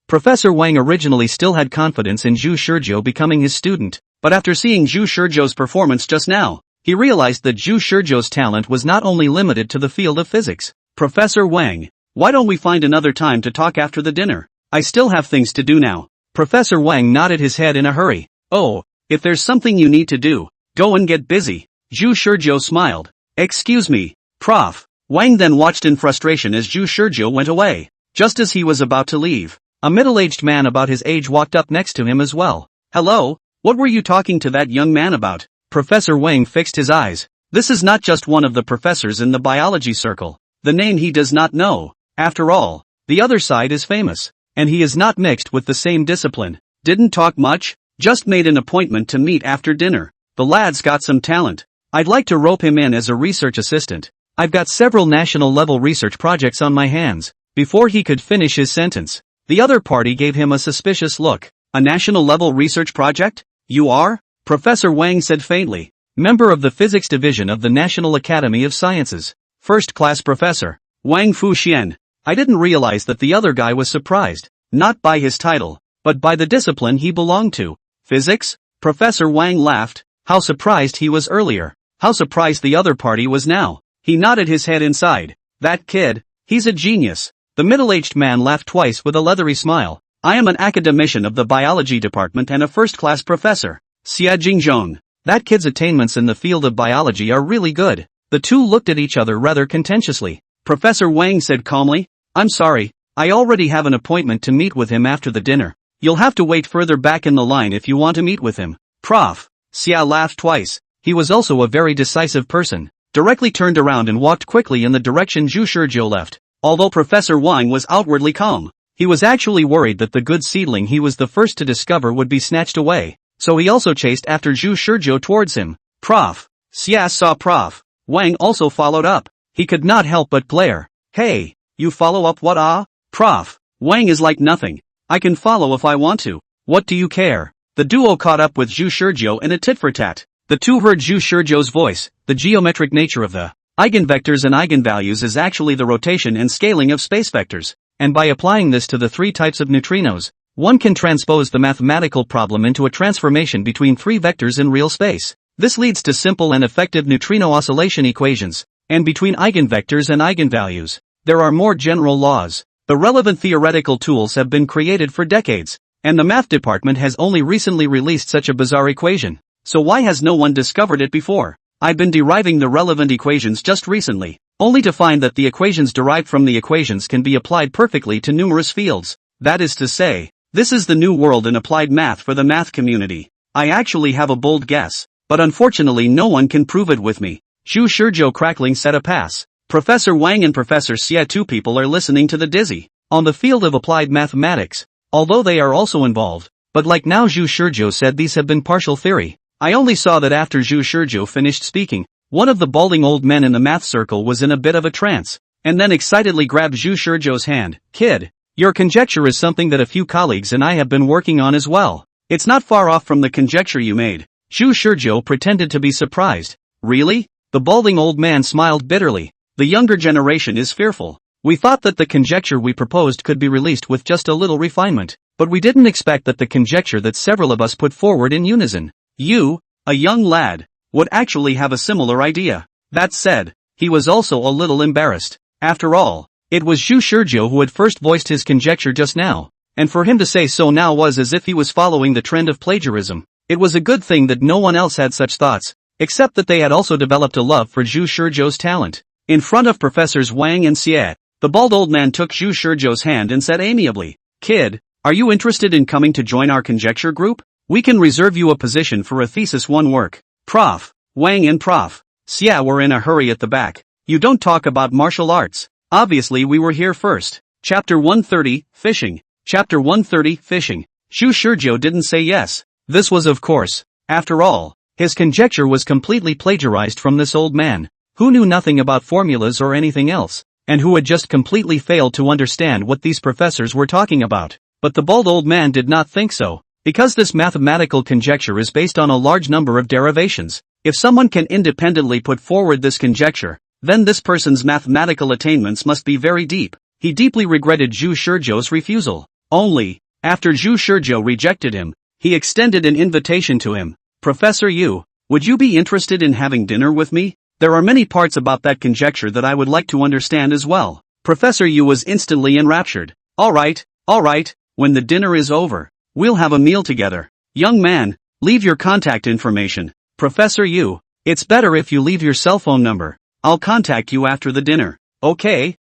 Professor Wang originally still had confidence in Zhu Shizhou becoming his student, but after seeing Zhu Shizhou's performance just now, he realized that Zhu Shizhou's talent was not only limited to the field of physics. Professor Wang, why don't we find another time to talk after the dinner? I still have things to do now. Professor Wang nodded his head in a hurry. Oh, if there's something you need to do, go and get busy. Zhu Shizhou smiled. Excuse me, Prof. Wang then watched in frustration as Zhu Shizhou went away. Just as he was about to leave, a middle-aged man about his age walked up next to him as well. Hello, what were you talking to that young man about? Professor Wang fixed his eyes. This is not just one of the professors in the biology circle. The name he does not know. After all, the other side is famous, and he is not mixed with the same discipline. Didn't talk much, just made an appointment to meet after dinner. The lad's got some talent. I'd like to rope him in as a research assistant. I've got several national-level research projects on my hands. Before he could finish his sentence, the other party gave him a suspicious look. A national-level research project? You are? Professor Wang said faintly. Member of the physics division of the National Academy of Sciences. First-class professor. Wang Fuxian. I didn't realize that the other guy was surprised, not by his title, but by the discipline he belonged to. Physics? Professor Wang laughed. How surprised he was earlier. How surprised the other party was now. He nodded his head inside. That kid, he's a genius. The middle-aged man laughed twice with a leathery smile. I am an academician of the biology department and a first-class professor. Xia Jingzhong. That kid's attainments in the field of biology are really good. The two looked at each other rather contentiously. Professor Wang said calmly, I'm sorry, I already have an appointment to meet with him after the dinner. You'll have to wait further back in the line if you want to meet with him. Prof. Xia laughed twice. He was also a very decisive person. Directly turned around and walked quickly in the direction Zhu Shizhou left. Although Professor Wang was outwardly calm, he was actually worried that the good seedling he was the first to discover would be snatched away, so he also chased after Zhu Shizhou towards him. Prof. Xia saw Prof. Wang also followed up. He could not help but glare. Hey, you follow up what ah? Prof. Wang is like nothing. I can follow if I want to. What do you care? The duo caught up with Zhu Shizhou in a tit-for-tat. The two heard Zhu Shizhou's voice. The geometric nature of the eigenvectors and eigenvalues is actually the rotation and scaling of space vectors, and by applying this to the three types of neutrinos, one can transpose the mathematical problem into a transformation between three vectors in real space. This leads to simple and effective neutrino oscillation equations, and between eigenvectors and eigenvalues, there are more general laws. The relevant theoretical tools have been created for decades, and the math department has only recently released such a bizarre equation. So why has no one discovered it before? I've been deriving the relevant equations just recently, only to find that the equations derived from the equations can be applied perfectly to numerous fields. That is to say, this is the new world in applied math for the math community. I actually have a bold guess, but unfortunately no one can prove it with me. Zhu Shizhou crackling said a pass. Professor Wang and Professor Xia, two people are listening to the dizzy on the field of applied mathematics, although they are also involved. But like now Zhu Shizhou said, these have been partial theory. I only saw that after Zhu Shizhou finished speaking, one of the balding old men in the math circle was in a bit of a trance, and then excitedly grabbed Zhu Shizhou's hand. Kid, your conjecture is something that a few colleagues and I have been working on as well. It's not far off from the conjecture you made. Zhu Shizhou pretended to be surprised. Really? The balding old man smiled bitterly. The younger generation is fearful. We thought that the conjecture we proposed could be released with just a little refinement, but we didn't expect that the conjecture that several of us put forward in unison, you, a young lad, would actually have a similar idea. That said, he was also a little embarrassed. After all, it was Zhu Shizhou who had first voiced his conjecture just now, and for him to say so now was as if he was following the trend of plagiarism. It was a good thing that no one else had such thoughts, except that they had also developed a love for Zhu Shizhou's talent. In front of Professors Wang and Xie, the bald old man took Zhu Shizhou's hand and said amiably, Kid, are you interested in coming to join our conjecture group? We can reserve you a position for a thesis 1 work. Prof. Wang and Prof. Xia were in a hurry at the back. You don't talk about martial arts. Obviously we were here first. Chapter 130, Fishing. Chapter 130, Fishing. Zhu Shizhou didn't say yes. This was of course, after all, his conjecture was completely plagiarized from this old man, who knew nothing about formulas or anything else, and who had just completely failed to understand what these professors were talking about. But the bald old man did not think so. Because this mathematical conjecture is based on a large number of derivations, if someone can independently put forward this conjecture, then this person's mathematical attainments must be very deep. He deeply regretted Zhu Shizhou's refusal. Only, after Zhu Shizhou rejected him, he extended an invitation to him. Professor Yu, would you be interested in having dinner with me? There are many parts about that conjecture that I would like to understand as well. Professor Yu was instantly enraptured. All right, when the dinner is over, we'll have a meal together. Young man, leave your contact information. Professor Yu, it's better if you leave your cell phone number. I'll contact you after the dinner. Okay,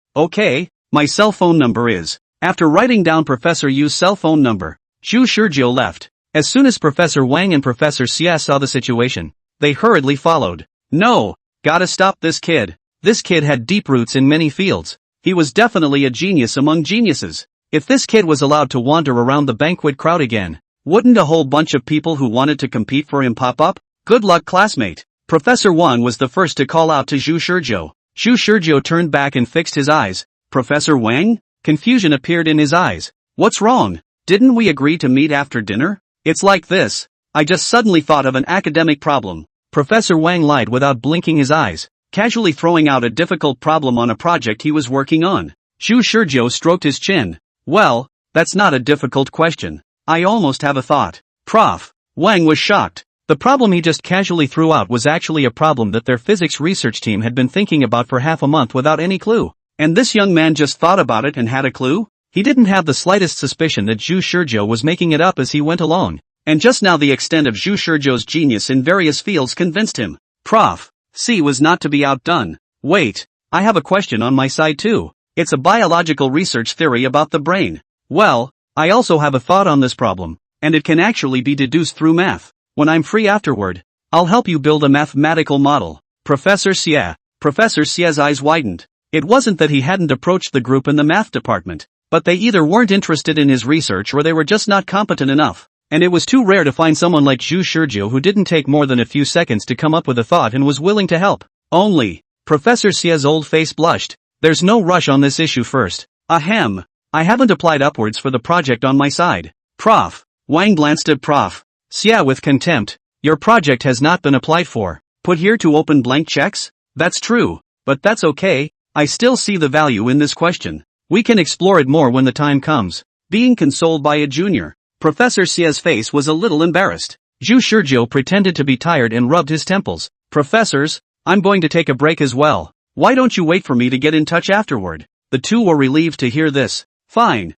my cell phone number is. After writing down Professor Yu's cell phone number, Zhu Shizhou left. As soon as Professor Wang and Professor Xia saw the situation, they hurriedly followed. No, gotta stop this kid. This kid had deep roots in many fields. He was definitely a genius among geniuses. If this kid was allowed to wander around the banquet crowd again, wouldn't a whole bunch of people who wanted to compete for him pop up? Good luck, classmate. Professor Wang was the first to call out to Zhu Shizhou. Zhu Shizhou turned back and fixed his eyes. Professor Wang? Confusion appeared in his eyes. What's wrong? Didn't we agree to meet after dinner? It's like this. I just suddenly thought of an academic problem. Professor Wang lied without blinking his eyes, casually throwing out a difficult problem on a project he was working on. Zhu Shizhou stroked his chin. Well, that's not a difficult question. I almost have a thought. Prof. Wang was shocked. The problem he just casually threw out was actually a problem that their physics research team had been thinking about for half a month without any clue. And this young man just thought about it and had a clue? He didn't have the slightest suspicion that Zhu Shizhou was making it up as he went along. And just now the extent of Zhu Shizhou's genius in various fields convinced him. Prof. C was not to be outdone. Wait, I have a question on my side too. It's a biological research theory about the brain. Well, I also have a thought on this problem, and it can actually be deduced through math. when I'm free afterward, I'll help you build a mathematical model. Professor Xia's eyes widened. It wasn't that he hadn't approached the group in the math department, but they either weren't interested in his research or they were just not competent enough. And it was too rare to find someone like Zhu Shizhou who didn't take more than a few seconds to come up with a thought and was willing to help. Only, Professor Xia's old face blushed. There's no rush on this issue first. Ahem. I haven't applied upwards for the project on my side. Prof. Wang glanced at Prof. Xia with contempt. Your project has not been applied for. Put here to open blank checks? That's true, but that's okay. I still see the value in this question. We can explore it more when the time comes. Being consoled by a junior, Professor Xia's face was a little embarrassed. Zhu Shizhou pretended to be tired and rubbed his temples. Professors, I'm going to take a break as well. Why don't you wait for me to get in touch afterward? The two were relieved to hear this. Fine.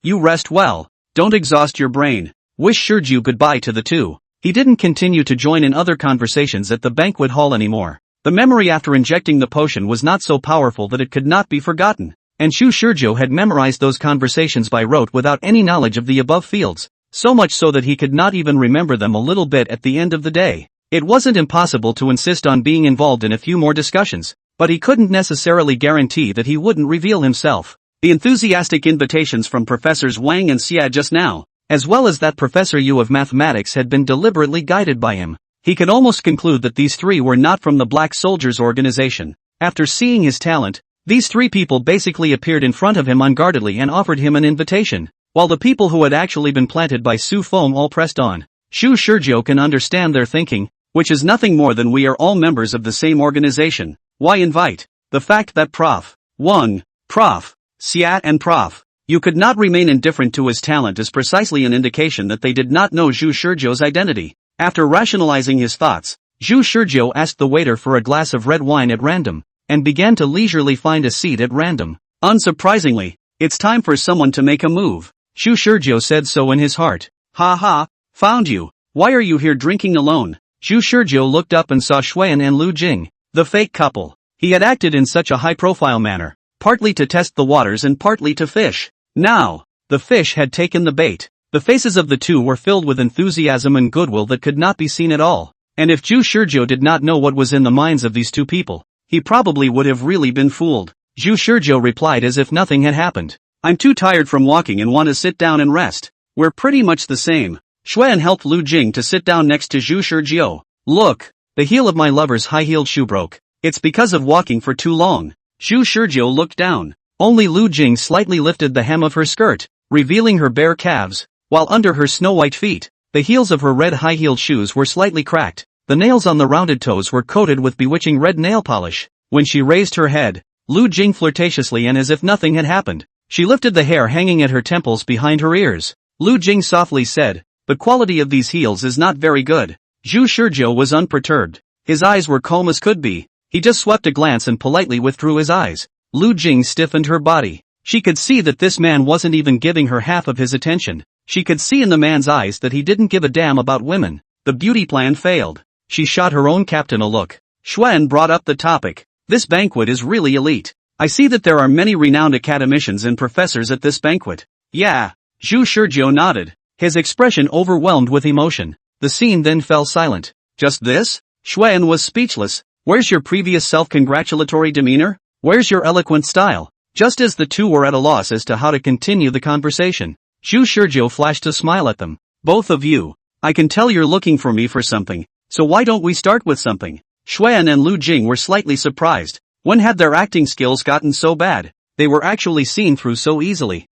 You rest well. Don't exhaust your brain. Wish Shizhou goodbye to the two. He didn't continue to join in other conversations at the banquet hall anymore. The memory after injecting the potion was not so powerful that it could not be forgotten, and Zhu Shizhou had memorized those conversations by rote without any knowledge of the above fields, so much so that he could not even remember them a little bit at the end of the day. It wasn't impossible to insist on being involved in a few more discussions, but he couldn't necessarily guarantee that he wouldn't reveal himself. The enthusiastic invitations from Professors Wang and Xia just now, as well as that Professor Yu of mathematics had been deliberately guided by him. He could almost conclude that these three were not from the Black Soldiers organization. After seeing his talent, these three people basically appeared in front of him unguardedly and offered him an invitation, while the people who had actually been planted by Su Feng all pressed on. Zhu Shizhou can understand their thinking, which is nothing more than we are all members of the same organization. Why invite? The fact that Prof. Wang, Prof. Xia and Prof. Yu could not remain indifferent to his talent is precisely an indication that they did not know Zhu Shizhou's identity. After rationalizing his thoughts, Zhu Shizhou asked the waiter for a glass of red wine at random, and began to leisurely find a seat at random. Unsurprisingly, it's time for someone to make a move. Zhu Shizhou said so in his heart. Ha ha, found you. Why are you here drinking alone? Zhu Shizhou looked up and saw Xuan and Lu Jing, the fake couple. He had acted in such a high-profile manner, partly to test the waters and partly to fish. Now, the fish had taken the bait. The faces of the two were filled with enthusiasm and goodwill that could not be seen at all. And if Zhu Shizhou did not know what was in the minds of these two people, he probably would have really been fooled. Zhu Shizhou replied as if nothing had happened. I'm too tired from walking and want to sit down and rest. We're pretty much the same. Xuan helped Lu Jing to sit down next to Zhu Shizhou. Look, the heel of my lover's high-heeled shoe broke. It's because of walking for too long. Zhu Shizhou looked down. Only Lu Jing slightly lifted the hem of her skirt, revealing her bare calves, while under her snow-white feet, the heels of her red high-heeled shoes were slightly cracked. The nails on the rounded toes were coated with bewitching red nail polish. When she raised her head, Lu Jing flirtatiously and as if nothing had happened, she lifted the hair hanging at her temples behind her ears. Lu Jing softly said, the quality of these heels is not very good. Zhu Shizhou was unperturbed. His eyes were calm as could be. He just swept a glance and politely withdrew his eyes. Lu Jing stiffened her body. She could see that this man wasn't even giving her half of his attention. She could see in the man's eyes that he didn't give a damn about women. The beauty plan failed. She shot her own captain a look. Xuan brought up the topic. This banquet is really elite. I see that there are many renowned academicians and professors at this banquet. Yeah. Zhu Shizhou nodded, his expression overwhelmed with emotion. The scene then fell silent. Just this? Xuan was speechless. Where's your previous self-congratulatory demeanor? Where's your eloquent style? Just as the two were at a loss as to how to continue the conversation, Zhu Shizhou flashed a smile at them. Both of you. I can tell you're looking for me for something, so why don't we start with something? Xuan and Lu Jing were slightly surprised. When had their acting skills gotten so bad? They were actually seen through so easily.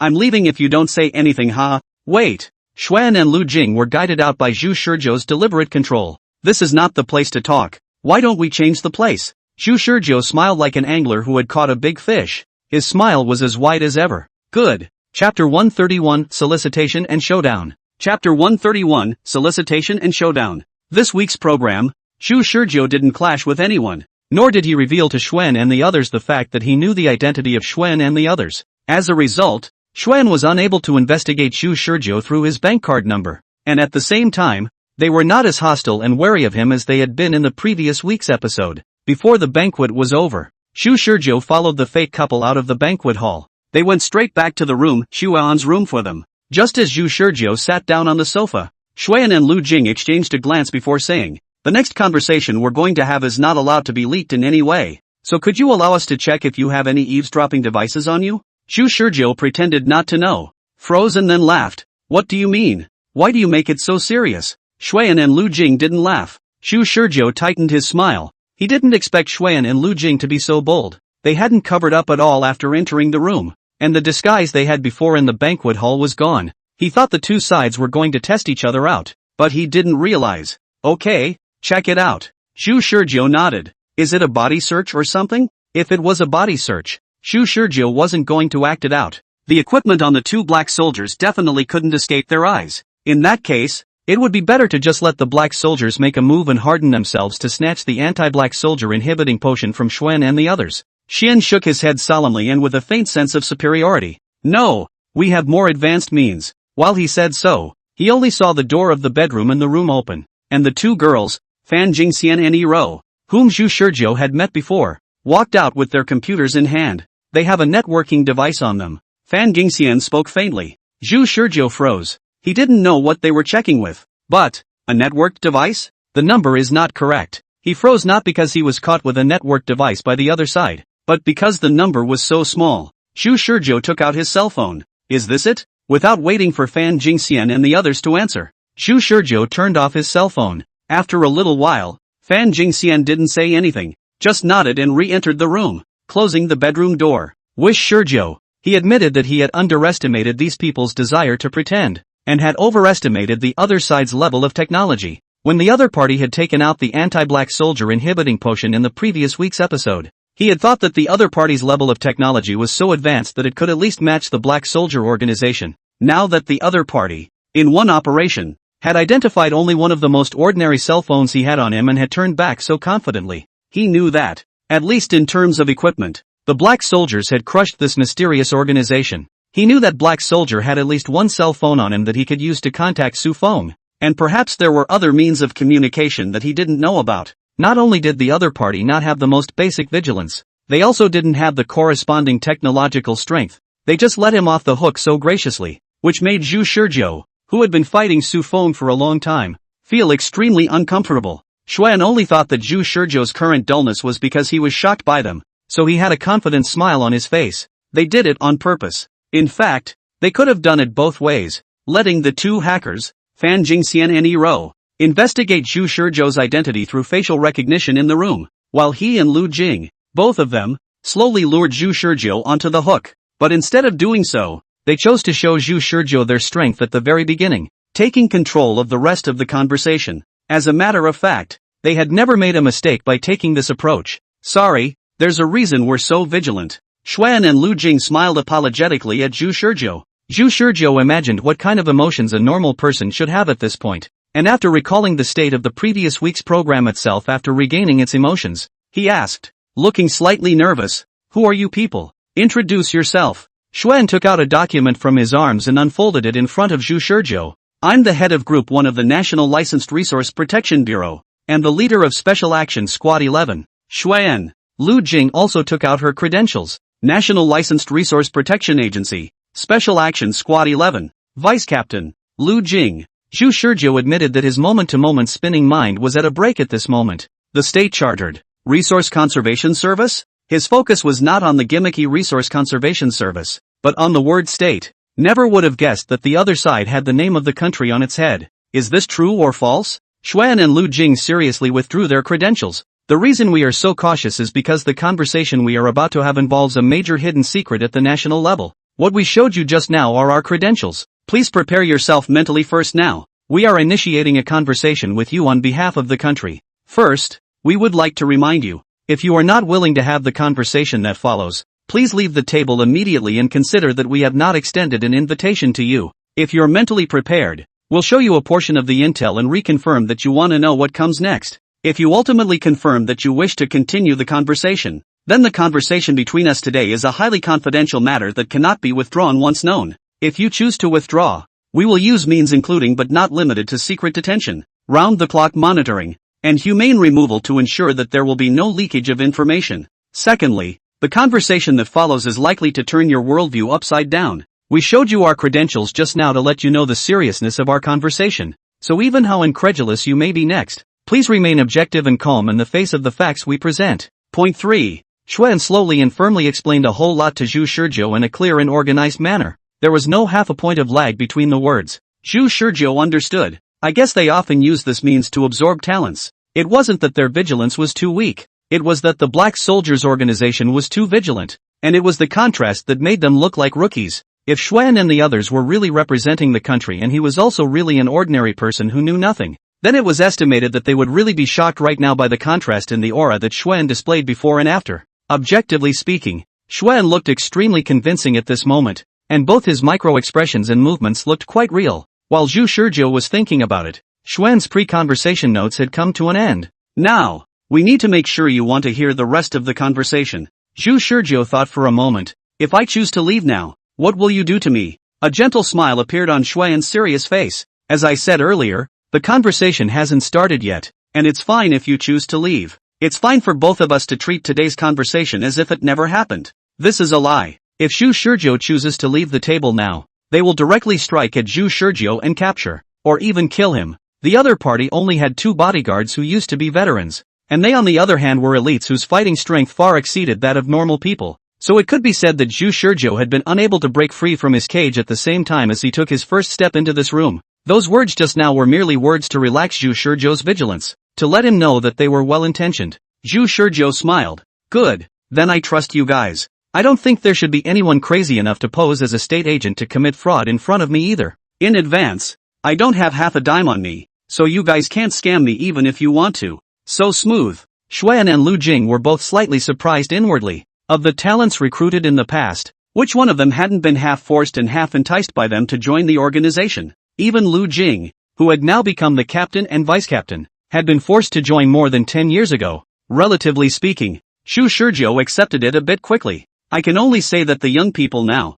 I'm leaving if you don't say anything, huh? Wait. Xuan and Lu Jing were guided out by Zhu Shizhou's deliberate control. This is not the place to talk. Why don't we change the place? Zhu Shizhou smiled like an angler who had caught a big fish. His smile was as wide as ever. Good. Chapter 131, Solicitation and Showdown. Chapter 131, Solicitation and Showdown. This week's program, Zhu Shizhou didn't clash with anyone, nor did he reveal to Xuan and the others the fact that he knew the identity of Xuan and the others. As a result, Xuan was unable to investigate Zhu Shizhou through his bank card number, and at the same time, they were not as hostile and wary of him as they had been in the previous week's episode. Before the banquet was over, Zhu Shizhou followed the fake couple out of the banquet hall. They went straight back to the room, Xuan's room for them. Just as Zhu Shizhou sat down on the sofa, Xuan and Lu Jing exchanged a glance before saying, "The next conversation we're going to have is not allowed to be leaked in any way. So could you allow us to check if you have any eavesdropping devices on you?" Zhu Shizhou pretended not to know, froze and then laughed. "What do you mean? Why do you make it so serious?" Xuan and Lu Jing didn't laugh. Zhu Shizhou tightened his smile. He didn't expect Xuan and Lu Jing to be so bold. They hadn't covered up at all after entering the room, and the disguise they had before in the banquet hall was gone. He thought the two sides were going to test each other out, but he didn't realize. "Okay, check it out." Zhu Shizhou nodded. "Is it a body search or something?" If it was a body search, Zhu Shizhou wasn't going to act it out. The equipment on the two black soldiers definitely couldn't escape their eyes. In that case, it would be better to just let the black soldiers make a move and harden themselves to snatch the anti-black soldier inhibiting potion from Xuan and the others. Xian shook his head solemnly and with a faint sense of superiority. "No, we have more advanced means." While he said so, he only saw the door of the bedroom and the room open, and the two girls, Fan Jingxian and Yi Ro, whom Zhu Shizhou had met before, walked out with their computers in hand. "They have a networking device on them." Fan Jingxian spoke faintly. Zhu Shizhou froze. He didn't know what they were checking with. But, a networked device? The number is not correct. He froze not because he was caught with a networked device by the other side, but because the number was so small. Zhu Shizhou took out his cell phone. "Is this it?" Without waiting for Fan Jingxian and the others to answer, Zhu Shizhou turned off his cell phone. After a little while, Fan Jingxian didn't say anything, just nodded and re-entered the room, closing the bedroom door. Wish Shizhou. He admitted that he had underestimated these people's desire to pretend, and had overestimated the other side's level of technology. When the other party had taken out the anti-black soldier inhibiting potion in the previous week's episode, he had thought that the other party's level of technology was so advanced that it could at least match the black soldier organization. Now that the other party, in one operation, had identified only one of the most ordinary cell phones he had on him and had turned back so confidently, he knew that, at least in terms of equipment, the black soldiers had crushed this mysterious organization. He knew that black soldier had at least one cell phone on him that he could use to contact Su Feng, and perhaps there were other means of communication that he didn't know about. Not only did the other party not have the most basic vigilance, they also didn't have the corresponding technological strength. They just let him off the hook so graciously, which made Zhu Shizhou, who had been fighting Su Feng for a long time, feel extremely uncomfortable. Xuan only thought that Zhu Shizhou's current dullness was because he was shocked by them, so he had a confident smile on his face. They did it on purpose. In fact, they could have done it both ways, letting the two hackers, Fan Jingxian and Yi Ro, investigate Zhu Shizhou's identity through facial recognition in the room, while he and Lu Jing, both of them, slowly lured Zhu Shizhou onto the hook. But instead of doing so, they chose to show Zhu Shizhou their strength at the very beginning, taking control of the rest of the conversation. As a matter of fact, they had never made a mistake by taking this approach. "Sorry, there's a reason we're so vigilant." Xuan and Lu Jing smiled apologetically at Zhu Shizhou. Zhu Shizhou imagined what kind of emotions a normal person should have at this point, and after recalling the state of the previous week's program itself after regaining its emotions, he asked, looking slightly nervous, "Who are you people? Introduce yourself." Xuan took out a document from his arms and unfolded it in front of Zhu Shizhou. "I'm the head of Group 1 of the National Licensed Resource Protection Bureau, and the leader of Special Action Squad 11. Xuan." Lu Jing also took out her credentials. National Licensed Resource Protection Agency, Special Action Squad 11, Vice Captain, Lu Jing. Zhu Shizhou admitted that his moment-to-moment spinning mind was at a break at this moment. The state-chartered Resource Conservation Service? His focus was not on the gimmicky Resource Conservation Service, but on the word state. Never would have guessed that the other side had the name of the country on its head. Is this true or false? Xuan and Lu Jing seriously withdrew their credentials. The reason we are so cautious is because the conversation we are about to have involves a major hidden secret at the national level. What we showed you just now are our credentials. Please prepare yourself mentally first now. We are initiating a conversation with you on behalf of the country. First, we would like to remind you, if you are not willing to have the conversation that follows, please leave the table immediately and consider that we have not extended an invitation to you. If you're mentally prepared, we'll show you a portion of the intel and reconfirm that you want to know what comes next. If you ultimately confirm that you wish to continue the conversation, then the conversation between us today is a highly confidential matter that cannot be withdrawn once known. If you choose to withdraw, we will use means including but not limited to secret detention, round-the-clock monitoring, and humane removal to ensure that there will be no leakage of information. Secondly, the conversation that follows is likely to turn your worldview upside down. We showed you our credentials just now to let you know the seriousness of our conversation. so even how incredulous you may be next, please remain objective and calm in the face of the facts we present. Point 3. Xuan slowly and firmly explained a whole lot to Zhu Shizhou in a clear and organized manner. There was no half a point of lag between the words. Zhu Shizhou understood. I guess they often use this means to absorb talents. It wasn't that their vigilance was too weak. It was that the Black Soldiers organization was too vigilant. And it was the contrast that made them look like rookies. If Xuan and the others were really representing the country and he was also really an ordinary person who knew nothing, then it was estimated that they would really be shocked right now by the contrast in the aura that Xuan displayed before and after. Objectively speaking, Xuan looked extremely convincing at this moment, and both his micro-expressions and movements looked quite real. While Zhu Shizhou was thinking about it, Xuan's pre-conversation notes had come to an end. Now, we need to make sure you want to hear the rest of the conversation. Zhu Shizhou thought for a moment. If I choose to leave now, what will you do to me? A gentle smile appeared on Xuan's serious face. As I said earlier, the conversation hasn't started yet, and it's fine if you choose to leave. It's fine for both of us to treat today's conversation as if it never happened. This is a lie. If Zhu Shizhou chooses to leave the table now, they will directly strike at Zhu Shizhou and capture, or even kill him. The other party only had 2 bodyguards who used to be veterans, and they on the other hand were elites whose fighting strength far exceeded that of normal people. So it could be said that Zhu Shizhou had been unable to break free from his cage at the same time as he took his first step into this room. Those words just now were merely words to relax Zhu Shizhou's vigilance, to let him know that they were well-intentioned. Zhu Shizhou smiled. Good, then I trust you guys. I don't think there should be anyone crazy enough to pose as a state agent to commit fraud in front of me either. In advance, I don't have half a dime on me, so you guys can't scam me even if you want to. So smooth. Xuan and Lu Jing were both slightly surprised inwardly. Of the talents recruited in the past, which one of them hadn't been half forced and half enticed by them to join the organization? Even Lu Jing, who had now become the captain and vice-captain, had been forced to join more than 10 years ago. Relatively speaking, Zhu Shizhou accepted it a bit quickly. I can only say that the young people now,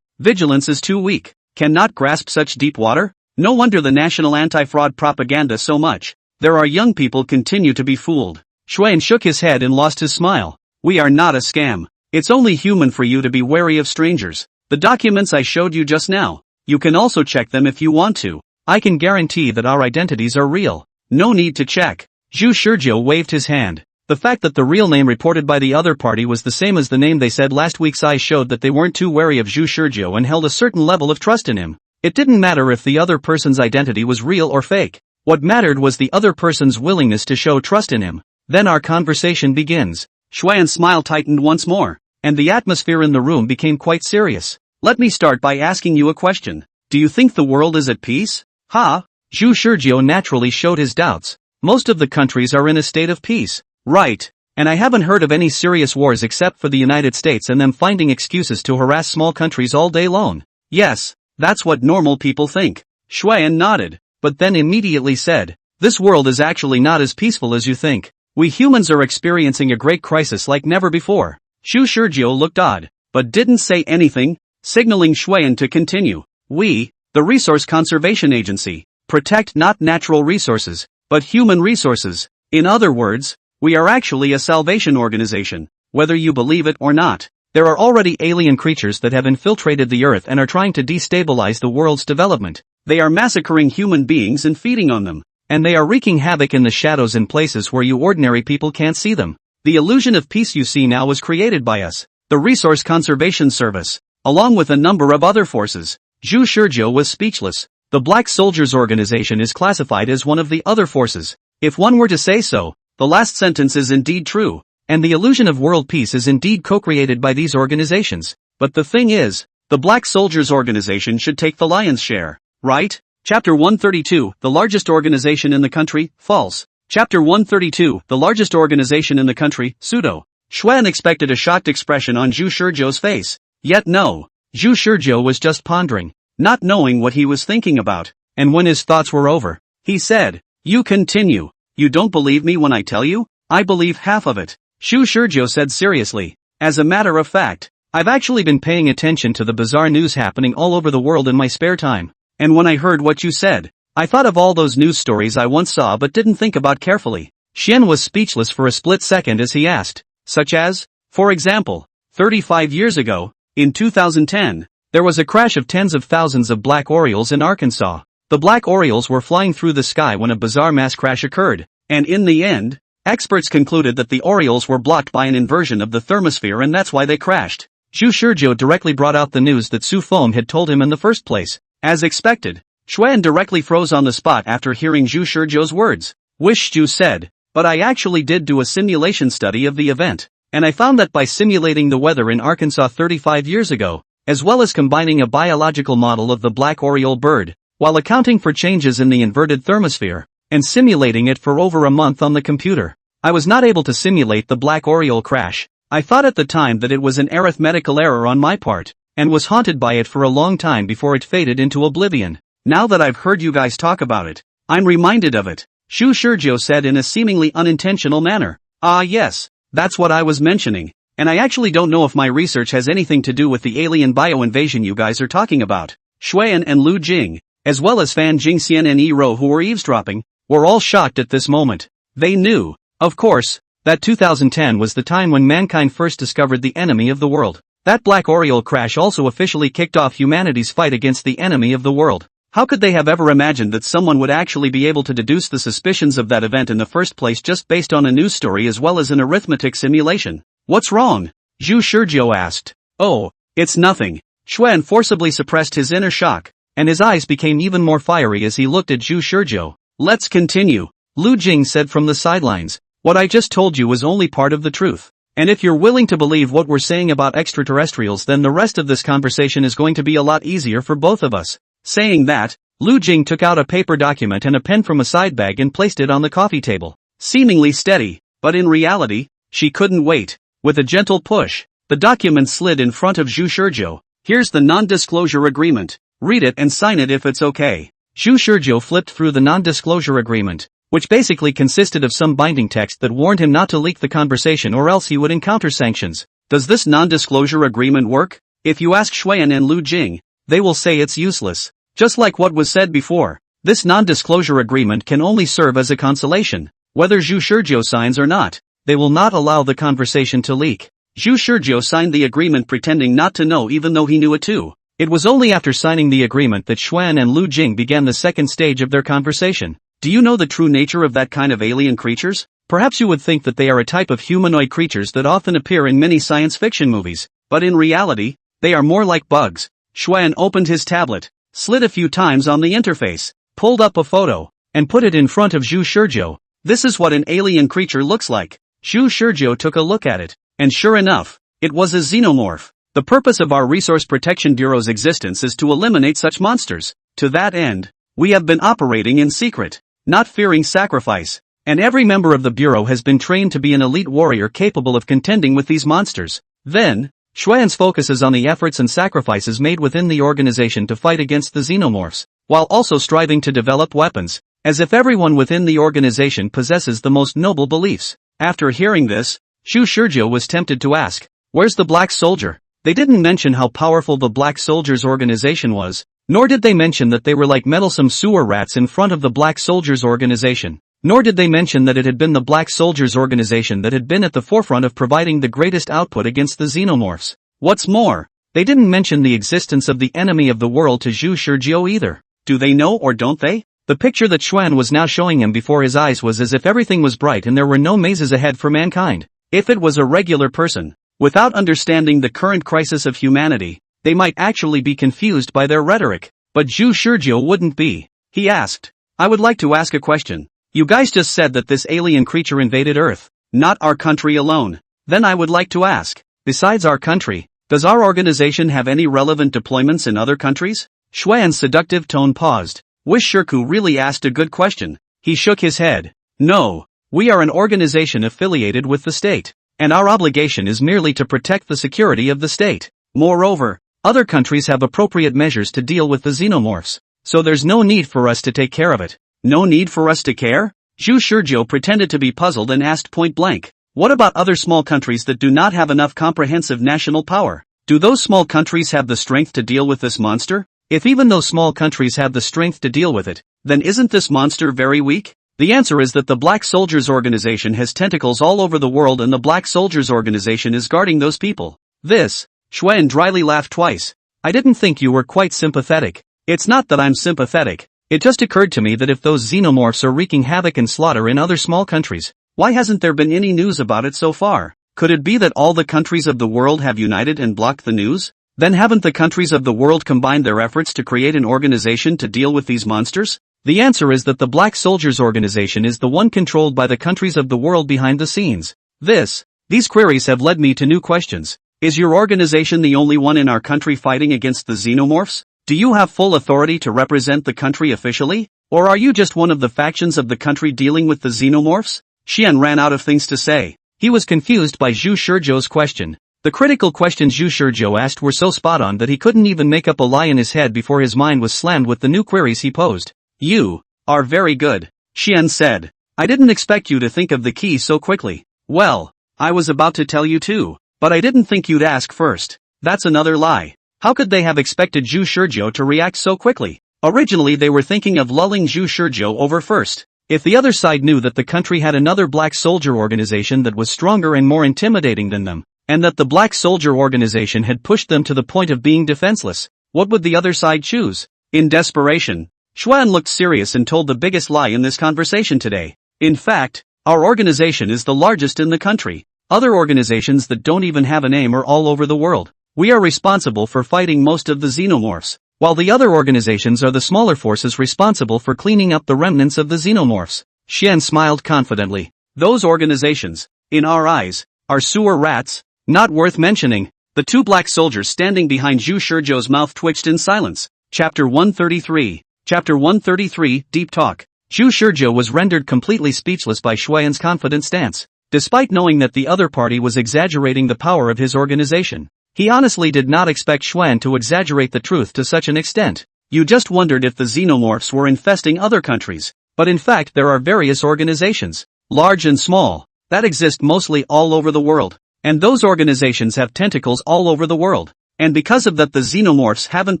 vigilance is too weak, cannot grasp such deep water? No wonder the national anti-fraud propaganda so much. There are young people continue to be fooled. Xuan shook his head and lost his smile. We are not a scam. It's only human for you to be wary of strangers. The documents I showed you just now, you can also check them if you want to. I can guarantee that our identities are real. No need to check. Zhu Shizhou waved his hand. The fact that the real name reported by the other party was the same as the name they said last week's eyes showed that they weren't too wary of Zhu Shizhou and held a certain level of trust in him. It didn't matter if the other person's identity was real or fake. What mattered was the other person's willingness to show trust in him. Then our conversation begins. Xuan's smile tightened once more, and the atmosphere in the room became quite serious. Let me start by asking you a question. Do you think the world is at peace? Zhu Shizhou naturally showed his doubts. Most of the countries are in a state of peace. Right. And I haven't heard of any serious wars except for the United States and them finding excuses to harass small countries all day long. Yes, that's what normal people think. Xuan nodded, but then immediately said, this world is actually not as peaceful as you think. We humans are experiencing a great crisis like never before. Zhu Shizhou looked odd, but didn't say anything, signaling Xuan to continue. We, the Resource Conservation Agency, protect not natural resources, but human resources. In other words, we are actually a salvation organization, whether you believe it or not. There are already alien creatures that have infiltrated the earth and are trying to destabilize the world's development. They are massacring human beings and feeding on them. And they are wreaking havoc in the shadows in places where you ordinary people can't see them. The illusion of peace you see now was created by us, the Resource Conservation Service, along with a number of other forces. Zhu Shizhou was speechless. The Black Soldiers organization is classified as one of the other forces. If one were to say so, the last sentence is indeed true, and the illusion of world peace is indeed co-created by these organizations. But the thing is, the Black Soldiers organization should take the lion's share, right? Chapter 132, the largest organization in the country, false. Chapter 132, the largest organization in the country, pseudo. Xuan expected a shocked expression on Zhu Shizhou's face. Yet no. Zhu Shizhou was just pondering, not knowing what he was thinking about, and when his thoughts were over, he said, you continue. You don't believe me when I tell you? I believe half of it. Zhu Shizhou said seriously. As a matter of fact, I've actually been paying attention to the bizarre news happening all over the world in my spare time. And when I heard what you said, I thought of all those news stories I once saw but didn't think about carefully. Xian was speechless for a split second as he asked, such as, for example, 35 years ago, in 2010, there was a crash of tens of thousands of black orioles in Arkansas. The black Orioles were flying through the sky when a bizarre mass crash occurred, and in the end, experts concluded that the Orioles were blocked by an inversion of the thermosphere and that's why they crashed. Zhu Shizhou directly brought out the news that Su Feng had told him in the first place. As expected, Xuan directly froze on the spot after hearing Zhu Shizhou's words. Wish Zhu said, but I actually did do a simulation study of the event, and I found that by simulating the weather in Arkansas 35 years ago, as well as combining a biological model of the black Oriole bird, while accounting for changes in the inverted thermosphere, and simulating it for over a month on the computer, I was not able to simulate the black Oriole crash. I thought at the time that it was an arithmetical error on my part, and was haunted by it for a long time before it faded into oblivion. Now that I've heard you guys talk about it, I'm reminded of it, Zhu Shizhou said in a seemingly unintentional manner. Ah yes, that's what I was mentioning, and I actually don't know if my research has anything to do with the alien bio-invasion you guys are talking about. Xuan and Lu Jing, as well as Fan Jingxian and Yi Ro who were eavesdropping, were all shocked at this moment. They knew, of course, that 2010 was the time when mankind first discovered the enemy of the world. That black Oriole crash also officially kicked off humanity's fight against the enemy of the world. How could they have ever imagined that someone would actually be able to deduce the suspicions of that event in the first place just based on a news story as well as an arithmetic simulation? What's wrong? Zhu Shizhou asked. Oh, it's nothing. Xuan forcibly suppressed his inner shock, and his eyes became even more fiery as he looked at Zhu Shizhou. Let's continue, Lu Jing said from the sidelines. What I just told you was only part of the truth. And if you're willing to believe what we're saying about extraterrestrials, then the rest of this conversation is going to be a lot easier for both of us. Saying that, Lu Jing took out a paper document and a pen from a side bag and placed it on the coffee table. Seemingly steady, but in reality, she couldn't wait. With a gentle push, the document slid in front of Zhu Shizhou. Here's the non-disclosure agreement. Read it and sign it if it's okay. Zhu Shizhou flipped through the non-disclosure agreement, which basically consisted of some binding text that warned him not to leak the conversation or else he would encounter sanctions. Does this non-disclosure agreement work? If you ask Xuan and Lu Jing, they will say it's useless. Just like what was said before, this non-disclosure agreement can only serve as a consolation. Whether Zhu Shizhou signs or not, they will not allow the conversation to leak. Zhu Shizhou signed the agreement pretending not to know even though he knew it too. It was only after signing the agreement that Xuan and Lu Jing began the second stage of their conversation. Do you know the true nature of that kind of alien creatures? Perhaps you would think that they are a type of humanoid creatures that often appear in many science fiction movies, but in reality, they are more like bugs. Xuan opened his tablet, slid a few times on the interface, pulled up a photo, and put it in front of Zhu Shizhou. This is what an alien creature looks like. Zhu Shizhou took a look at it, and sure enough, it was a xenomorph. The purpose of our Resource Protection Bureau's existence is to eliminate such monsters. To that end, we have been operating in secret, not fearing sacrifice, and every member of the Bureau has been trained to be an elite warrior capable of contending with these monsters. Then, Xuan's focus is on the efforts and sacrifices made within the organization to fight against the xenomorphs, while also striving to develop weapons, as if everyone within the organization possesses the most noble beliefs. After hearing this, Zhu Shizhou was tempted to ask, where's the Black Soldier? They didn't mention how powerful the Black Soldiers organization was, nor did they mention that they were like meddlesome sewer rats in front of the Black Soldiers organization. Nor did they mention that it had been the Black Soldiers organization that had been at the forefront of providing the greatest output against the xenomorphs. What's more, they didn't mention the existence of the enemy of the world to Zhu Shizhou either. Do they know or don't they? The picture that Xuan was now showing him before his eyes was as if everything was bright and there were no mazes ahead for mankind. If it was a regular person, without understanding the current crisis of humanity, they might actually be confused by their rhetoric. But Zhu Shizhou wouldn't be. He asked, I would like to ask a question. You guys just said that this alien creature invaded Earth, not our country alone. Then I would like to ask, besides our country, does our organization have any relevant deployments in other countries? Xuan's seductive tone paused. Wish Shirku really asked a good question. He shook his head. No, we are an organization affiliated with the state, and our obligation is merely to protect the security of the state. Moreover, other countries have appropriate measures to deal with the xenomorphs, so there's no need for us to take care of it. No need for us to care? Zhu Shizhou pretended to be puzzled and asked point blank. What about other small countries that do not have enough comprehensive national power? Do those small countries have the strength to deal with this monster? If even those small countries have the strength to deal with it, then isn't this monster very weak? The answer is that the Black Soldiers organization has tentacles all over the world and the Black Soldiers organization is guarding those people. Xuan dryly laughed twice. I didn't think you were quite sympathetic. It's not that I'm sympathetic, It just occurred to me that if those xenomorphs are wreaking havoc and slaughter in other small countries, why hasn't there been any news about it so far? Could it be that all the countries of the world have united and blocked the news? Then haven't the countries of the world combined their efforts to create an organization to deal with these monsters? The answer is that the Black Soldiers Organization is the one controlled by the countries of the world behind the scenes. These queries have led me to new questions. Is your organization the only one in our country fighting against the xenomorphs? Do you have full authority to represent the country officially? Or are you just one of the factions of the country dealing with the xenomorphs? Xian ran out of things to say. He was confused by Zhu Shizhou's question. The critical questions Zhu Shizhou asked were so spot on that he couldn't even make up a lie in his head before his mind was slammed with the new queries he posed. You are very good, Xian said. I didn't expect you to think of the key so quickly. Well, I was about to tell you too, but I didn't think you'd ask first. That's another lie. How could they have expected Zhu Shizhou to react so quickly? Originally they were thinking of lulling Zhu Shizhou over first. If the other side knew that the country had another black soldier organization that was stronger and more intimidating than them, and that the Black Soldier Organization had pushed them to the point of being defenseless, what would the other side choose? In desperation, Xuan looked serious and told the biggest lie in this conversation today. In fact, our organization is the largest in the country. Other organizations that don't even have a name are all over the world. We are responsible for fighting most of the xenomorphs, while the other organizations are the smaller forces responsible for cleaning up the remnants of the xenomorphs. Xian smiled confidently. Those organizations, in our eyes, are sewer rats. Not worth mentioning. The two black soldiers standing behind Zhu Shizhou's mouth twitched in silence. Chapter 133. Chapter 133, Deep Talk. Zhu Shizhou was rendered completely speechless by Xuan's confident stance. Despite knowing that the other party was exaggerating the power of his organization, he honestly did not expect Xuan to exaggerate the truth to such an extent. You just wondered if the xenomorphs were infesting other countries, but in fact there are various organizations, large and small, that exist mostly all over the world. And those organizations have tentacles all over the world. And because of that the xenomorphs haven't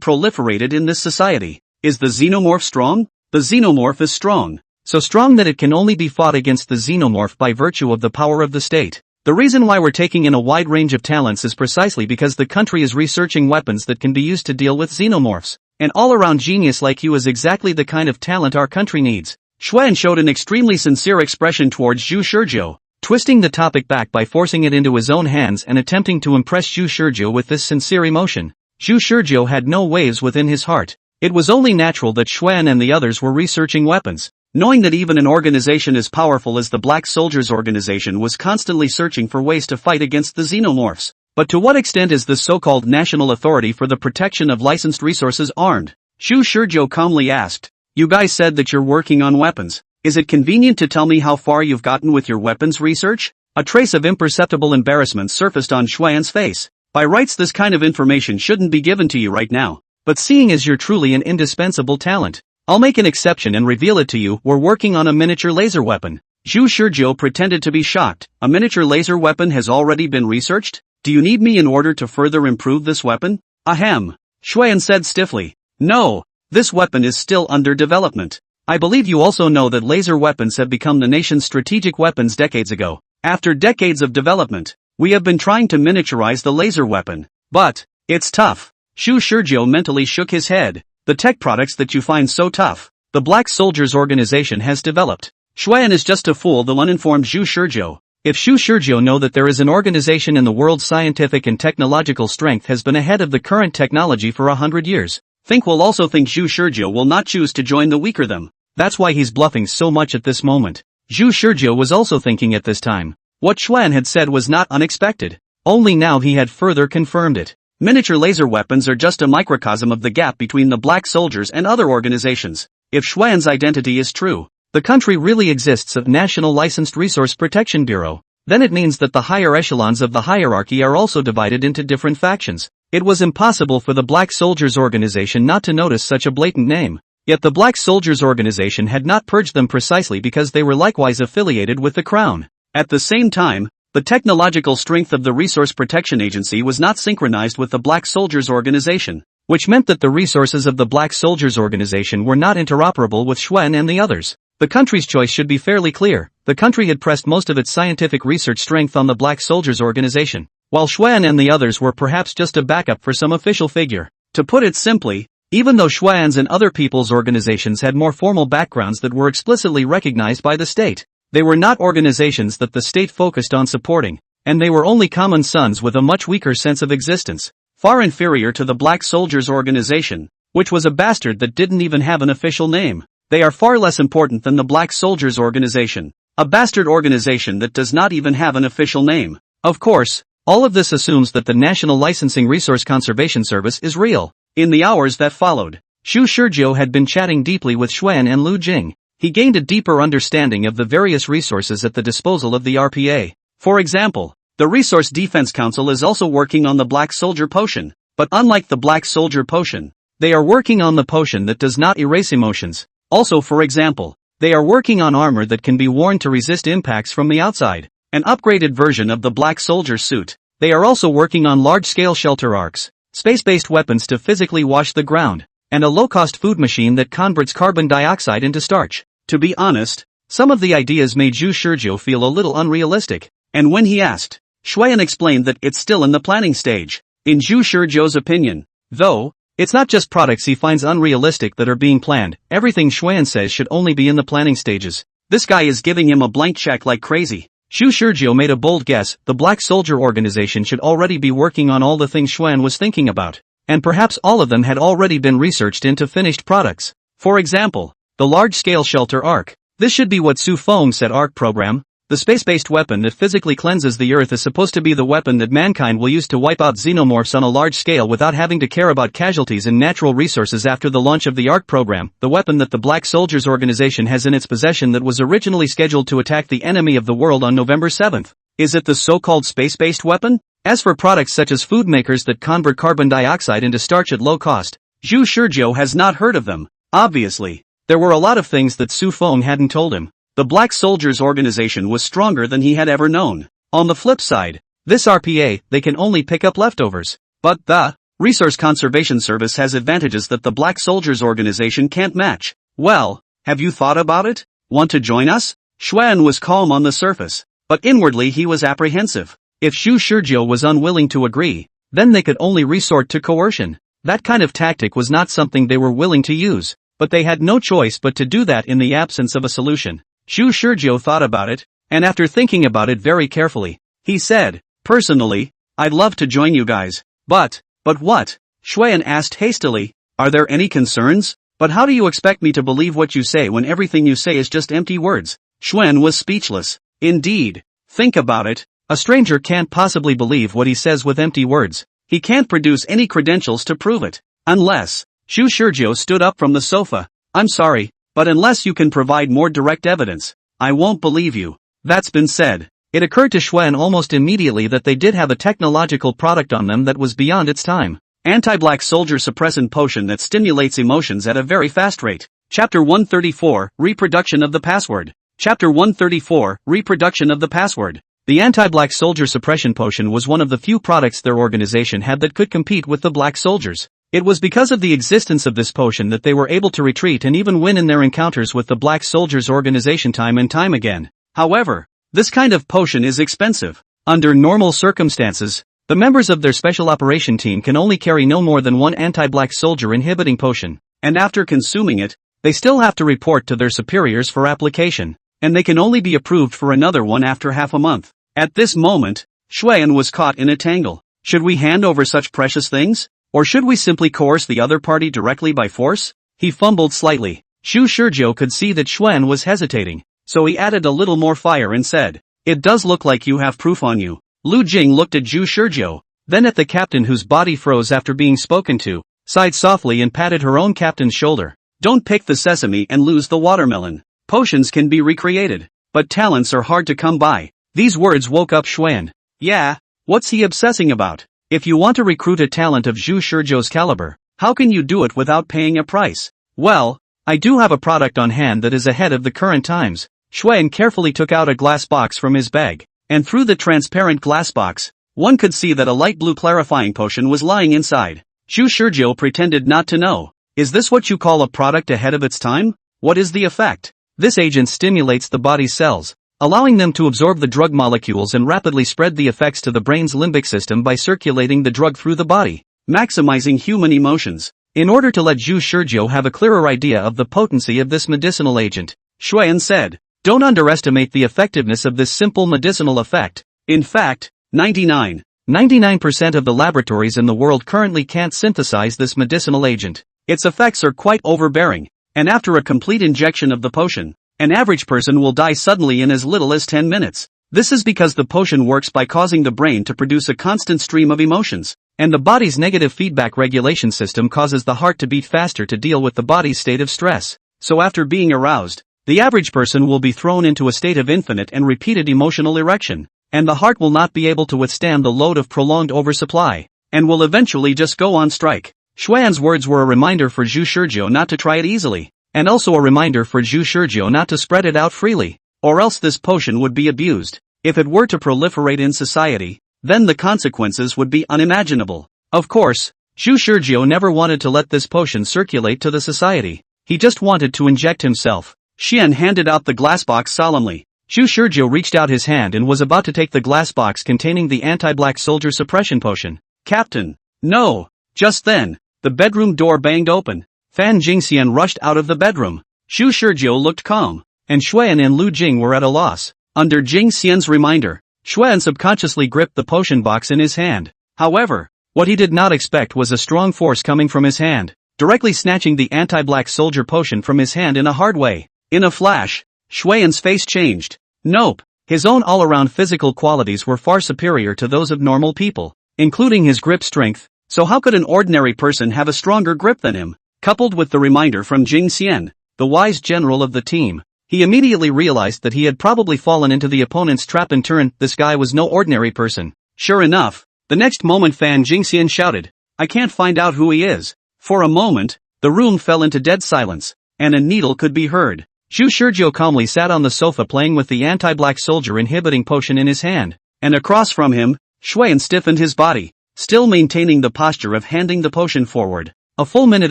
proliferated in this society. Is the xenomorph strong? The xenomorph is strong. So strong that it can only be fought against the xenomorph by virtue of the power of the state. The reason why we're taking in a wide range of talents is precisely because the country is researching weapons that can be used to deal with xenomorphs. An all-around genius like you is exactly the kind of talent our country needs. Xuan showed an extremely sincere expression towards Zhu Shizhou, twisting the topic back by forcing it into his own hands and attempting to impress Zhu Shizhou with this sincere emotion. Zhu Shizhou had no waves within his heart. It was only natural that Xuan and the others were researching weapons. Knowing that even an organization as powerful as the Black Soldiers Organization was constantly searching for ways to fight against the xenomorphs. But to what extent is this so-called National Authority for the Protection of Licensed Resources armed? Zhu Shizhou calmly asked. You guys said that you're working on weapons. Is it convenient to tell me how far you've gotten with your weapons research? A trace of imperceptible embarrassment surfaced on Xuan's face. By rights this kind of information shouldn't be given to you right now. But seeing as you're truly an indispensable talent, I'll make an exception and reveal it to you. We're working on a miniature laser weapon. Zhu Shizhou pretended to be shocked. A miniature laser weapon has already been researched? Do you need me in order to further improve this weapon? Ahem. Xuan said stiffly. No, this weapon is still under development. I believe you also know that laser weapons have become the nation's strategic weapons decades ago. After decades of development, we have been trying to miniaturize the laser weapon. But, it's tough. Zhu Shizhou mentally shook his head. The tech products that you find so tough, the Black Soldiers Organization has developed. Xuan is just to fool the uninformed Zhu Shizhou. If Zhu Shizhou know that there is an organization in the world's scientific and technological strength has been ahead of the current technology for 100 years, will also think Zhu Shizhou will not choose to join the weaker them. That's why he's bluffing so much at this moment. Zhu Shizhou was also thinking at this time. What Xuan had said was not unexpected. Only now he had further confirmed it. Miniature laser weapons are just a microcosm of the gap between the Black Soldiers and other organizations. If Xuan's identity is true, the country really exists of National Licensed Resource Protection Bureau. Then it means that the higher echelons of the hierarchy are also divided into different factions. It was impossible for the Black Soldiers Organization not to notice such a blatant name. Yet the Black Soldiers Organization had not purged them precisely because they were likewise affiliated with the Crown. At the same time, the technological strength of the Resource Protection Agency was not synchronized with the Black Soldiers Organization, which meant that the resources of the Black Soldiers Organization were not interoperable with Xuan and the others. The country's choice should be fairly clear. The country had pressed most of its scientific research strength on the Black Soldiers Organization, while Xuan and the others were perhaps just a backup for some official figure. To put it simply, Even though Xuan's and other people's organizations had more formal backgrounds that were explicitly recognized by the state, they were not organizations that the state focused on supporting, and they were only common sons with a much weaker sense of existence, far inferior to the Black Soldiers organization, which was a bastard that didn't even have an official name. They are far less important than the Black Soldiers organization, a bastard organization that does not even have an official name. Of course, all of this assumes that the National Licensing Resource Conservation Service is real. In the hours that followed, Xu Shizhou had been chatting deeply with Xuan and Lu Jing. He gained a deeper understanding of the various resources at the disposal of the RPA. For example, the Resource Defense Council is also working on the Black Soldier Potion, but unlike the Black Soldier Potion, they are working on the potion that does not erase emotions. Also, for example, they are working on armor that can be worn to resist impacts from the outside, an upgraded version of the Black Soldier suit. They are also working on large-scale shelter arcs, space-based weapons to physically wash the ground, and a low-cost food machine that converts carbon dioxide into starch. To be honest, some of the ideas made Xu Shizhou feel a little unrealistic, and when he asked, Xuan explained that it's still in the planning stage. In Xu Shizhou's opinion, though, it's not just products he finds unrealistic that are being planned. Everything Xuan says should only be in the planning stages. This guy is giving him a blank check like crazy. Xu Shizhou made a bold guess. The Black Soldier organization should already be working on all the things Xuan was thinking about, and perhaps all of them had already been researched into finished products. For example, the large-scale shelter arc. This should be what Su Feng said arc program. The space-based weapon that physically cleanses the Earth is supposed to be the weapon that mankind will use to wipe out xenomorphs on a large scale without having to care about casualties and natural resources after the launch of the ARC program, the weapon that the Black Soldiers organization has in its possession that was originally scheduled to attack the enemy of the world on November 7th. Is it the so-called space-based weapon? As for products such as food makers that convert carbon dioxide into starch at low cost, Xu Shizhou has not heard of them. Obviously, there were a lot of things that Su Feng hadn't told him. The Black Soldiers organization was stronger than he had ever known. On the flip side, this RPA, they can only pick up leftovers. But the Resource Conservation Service has advantages that the Black Soldiers organization can't match. Well, have you thought about it? Want to join us? Xuan was calm on the surface, but inwardly he was apprehensive. If Xu Shizhou was unwilling to agree, then they could only resort to coercion. That kind of tactic was not something they were willing to use, but they had no choice but to do that in the absence of a solution. Xu Shizhou thought about it, and after thinking about it very carefully, he said, "Personally, I'd love to join you guys, but what?" Xuan asked hastily, "Are there any concerns? But how do you expect me to believe what you say when everything you say is just empty words?" Xuan was speechless. Indeed, think about it, a stranger can't possibly believe what he says with empty words. He can't produce any credentials to prove it. Unless, Xu Shizhou stood up from the sofa. "I'm sorry, but unless you can provide more direct evidence, I won't believe you." That's been said. It occurred to Xuan almost immediately that they did have a technological product on them that was beyond its time. Anti-Black Soldier Suppressant Potion that stimulates emotions at a very fast rate. Chapter 134, Reproduction of the Password. Chapter 134, Reproduction of the Password. The Anti-Black Soldier Suppression Potion was one of the few products their organization had that could compete with the Black Soldiers. It was because of the existence of this potion that they were able to retreat and even win in their encounters with the Black Soldiers organization time and time again. However, this kind of potion is expensive. Under normal circumstances, the members of their special operation team can only carry no more than one anti-Black Soldier inhibiting potion, and after consuming it, they still have to report to their superiors for application, and they can only be approved for another one after half a month. At this moment, Xuan was caught in a tangle. Should we hand over such precious things? Or should we simply coerce the other party directly by force? He fumbled slightly. Xu Shizhou could see that Xuan was hesitating, so he added a little more fire and said, "It does look like you have proof on you." Lu Jing looked at Xu Shizhou, then at the captain whose body froze after being spoken to, sighed softly and patted her own captain's shoulder. "Don't pick the sesame and lose the watermelon. Potions can be recreated, but talents are hard to come by." These words woke up Xuan. Yeah, what's he obsessing about? If you want to recruit a talent of Xu Shizhou's caliber, how can you do it without paying a price? Well, I do have a product on hand that is ahead of the current times. Xuan carefully took out a glass box from his bag, and through the transparent glass box, one could see that a light blue clarifying potion was lying inside. Xu Shizhou pretended not to know. "Is this what you call a product ahead of its time? What is the effect?" This agent stimulates the body's cells, allowing them to absorb the drug molecules and rapidly spread the effects to the brain's limbic system by circulating the drug through the body, maximizing human emotions. In order to let Zhu Shizhou have a clearer idea of the potency of this medicinal agent, Xuan said, "Don't underestimate the effectiveness of this simple medicinal effect. In fact, 99% of the laboratories in the world currently can't synthesize this medicinal agent. Its effects are quite overbearing, and after a complete injection of the potion, an average person will die suddenly in as little as 10 minutes. This is because the potion works by causing the brain to produce a constant stream of emotions, and the body's negative feedback regulation system causes the heart to beat faster to deal with the body's state of stress. So after being aroused, the average person will be thrown into a state of infinite and repeated emotional erection, and the heart will not be able to withstand the load of prolonged oversupply, and will eventually just go on strike." Xuan's words were a reminder for Zhu Shizhou not to try it easily, and also a reminder for Zhu Shizhou not to spread it out freely, or else this potion would be abused. If it were to proliferate in society, then the consequences would be unimaginable. Of course, Zhu Shizhou never wanted to let this potion circulate to the society. He just wanted to inject himself. Xian handed out the glass box solemnly. Zhu Shizhou reached out his hand and was about to take the glass box containing the anti-black soldier suppression potion. "Captain, no!" Just then, the bedroom door banged open. Fan Jingxian rushed out of the bedroom. Zhu Shizhou looked calm, and Xuan and Lu Jing were at a loss. Under Jingxian's reminder, Xuan subconsciously gripped the potion box in his hand. However, what he did not expect was a strong force coming from his hand, directly snatching the anti-black soldier potion from his hand in a hard way. In a flash, Xuan's face changed. Nope, his own all-around physical qualities were far superior to those of normal people, including his grip strength, so how could an ordinary person have a stronger grip than him? Coupled with the reminder from Jingxian, the wise general of the team, he immediately realized that he had probably fallen into the opponent's trap and turned. This guy was no ordinary person. Sure enough, the next moment Fan Jingxian shouted, "I can't find out who he is." For a moment, the room fell into dead silence, and a needle could be heard. Zhu Shizhou calmly sat on the sofa playing with the anti-black soldier inhibiting potion in his hand, and across from him, Xuan stiffened his body, still maintaining the posture of handing the potion forward. A full minute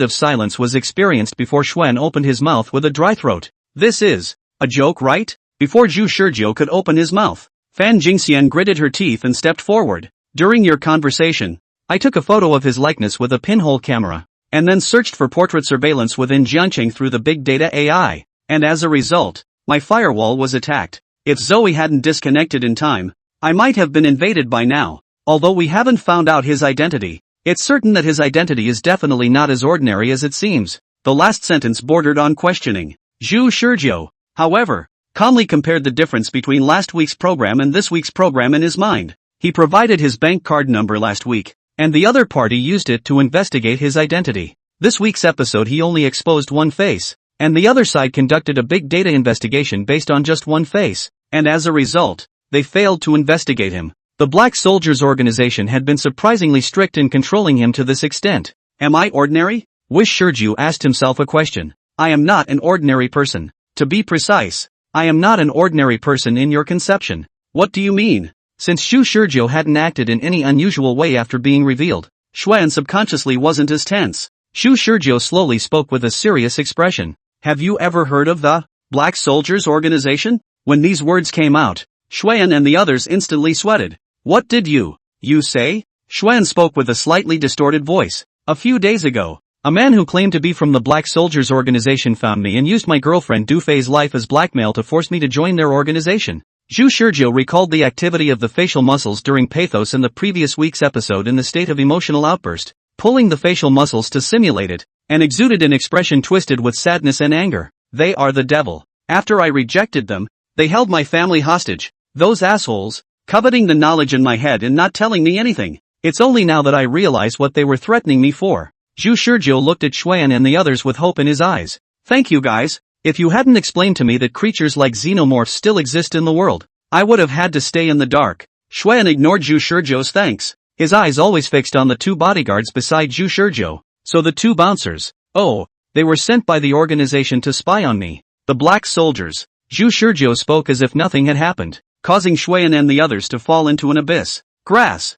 of silence was experienced before Xuan opened his mouth with a dry throat. "This is a joke, right?" Before Zhu Shizhou could open his mouth, Fan Jingxian gritted her teeth and stepped forward. "During your conversation, I took a photo of his likeness with a pinhole camera, and then searched for portrait surveillance within Jianqing through the big data AI, and as a result, my firewall was attacked. If Zoe hadn't disconnected in time, I might have been invaded by now. Although we haven't found out his identity, it's certain that his identity is definitely not as ordinary as it seems." The last sentence bordered on questioning. Zhu Shizhou, however, calmly compared the difference between last week's program and this week's program in his mind. He provided his bank card number last week, and the other party used it to investigate his identity. This week's episode he only exposed one face, and the other side conducted a big data investigation based on just one face, and as a result, they failed to investigate him. The Black Soldiers organization had been surprisingly strict in controlling him to this extent. "Am I ordinary?" Wish Shizhou asked himself a question. "I am not an ordinary person. To be precise, I am not an ordinary person in your conception." "What do you mean?" Since Zhu Shizhou hadn't acted in any unusual way after being revealed, Xuan subconsciously wasn't as tense. Zhu Shizhou slowly spoke with a serious expression. "Have you ever heard of the Black Soldiers organization?" When these words came out, Xuan and the others instantly sweated. "What did you say?" Xuan spoke with a slightly distorted voice. "A few days ago, a man who claimed to be from the Black Soldiers organization found me and used my girlfriend Dufei's life as blackmail to force me to join their organization." Zhu Shizhou recalled the activity of the facial muscles during pathos in the previous week's episode in the state of emotional outburst, pulling the facial muscles to simulate it, and exuded an expression twisted with sadness and anger. "They are the devil. After I rejected them, they held my family hostage. Those assholes, coveting the knowledge in my head and not telling me anything. It's only now that I realize what they were threatening me for." Zhu Shizhou looked at Xuan and the others with hope in his eyes. "Thank you guys. If you hadn't explained to me that creatures like xenomorphs still exist in the world, I would have had to stay in the dark." Xuan ignored Zhu Shizhou's thanks, his eyes always fixed on the two bodyguards beside Zhu Shizhou. "So the two bouncers, oh, they were sent by the organization to spy on me. The Black Soldiers." Zhu Shizhou spoke as if nothing had happened, causing Xuan and the others to fall into an abyss. Grass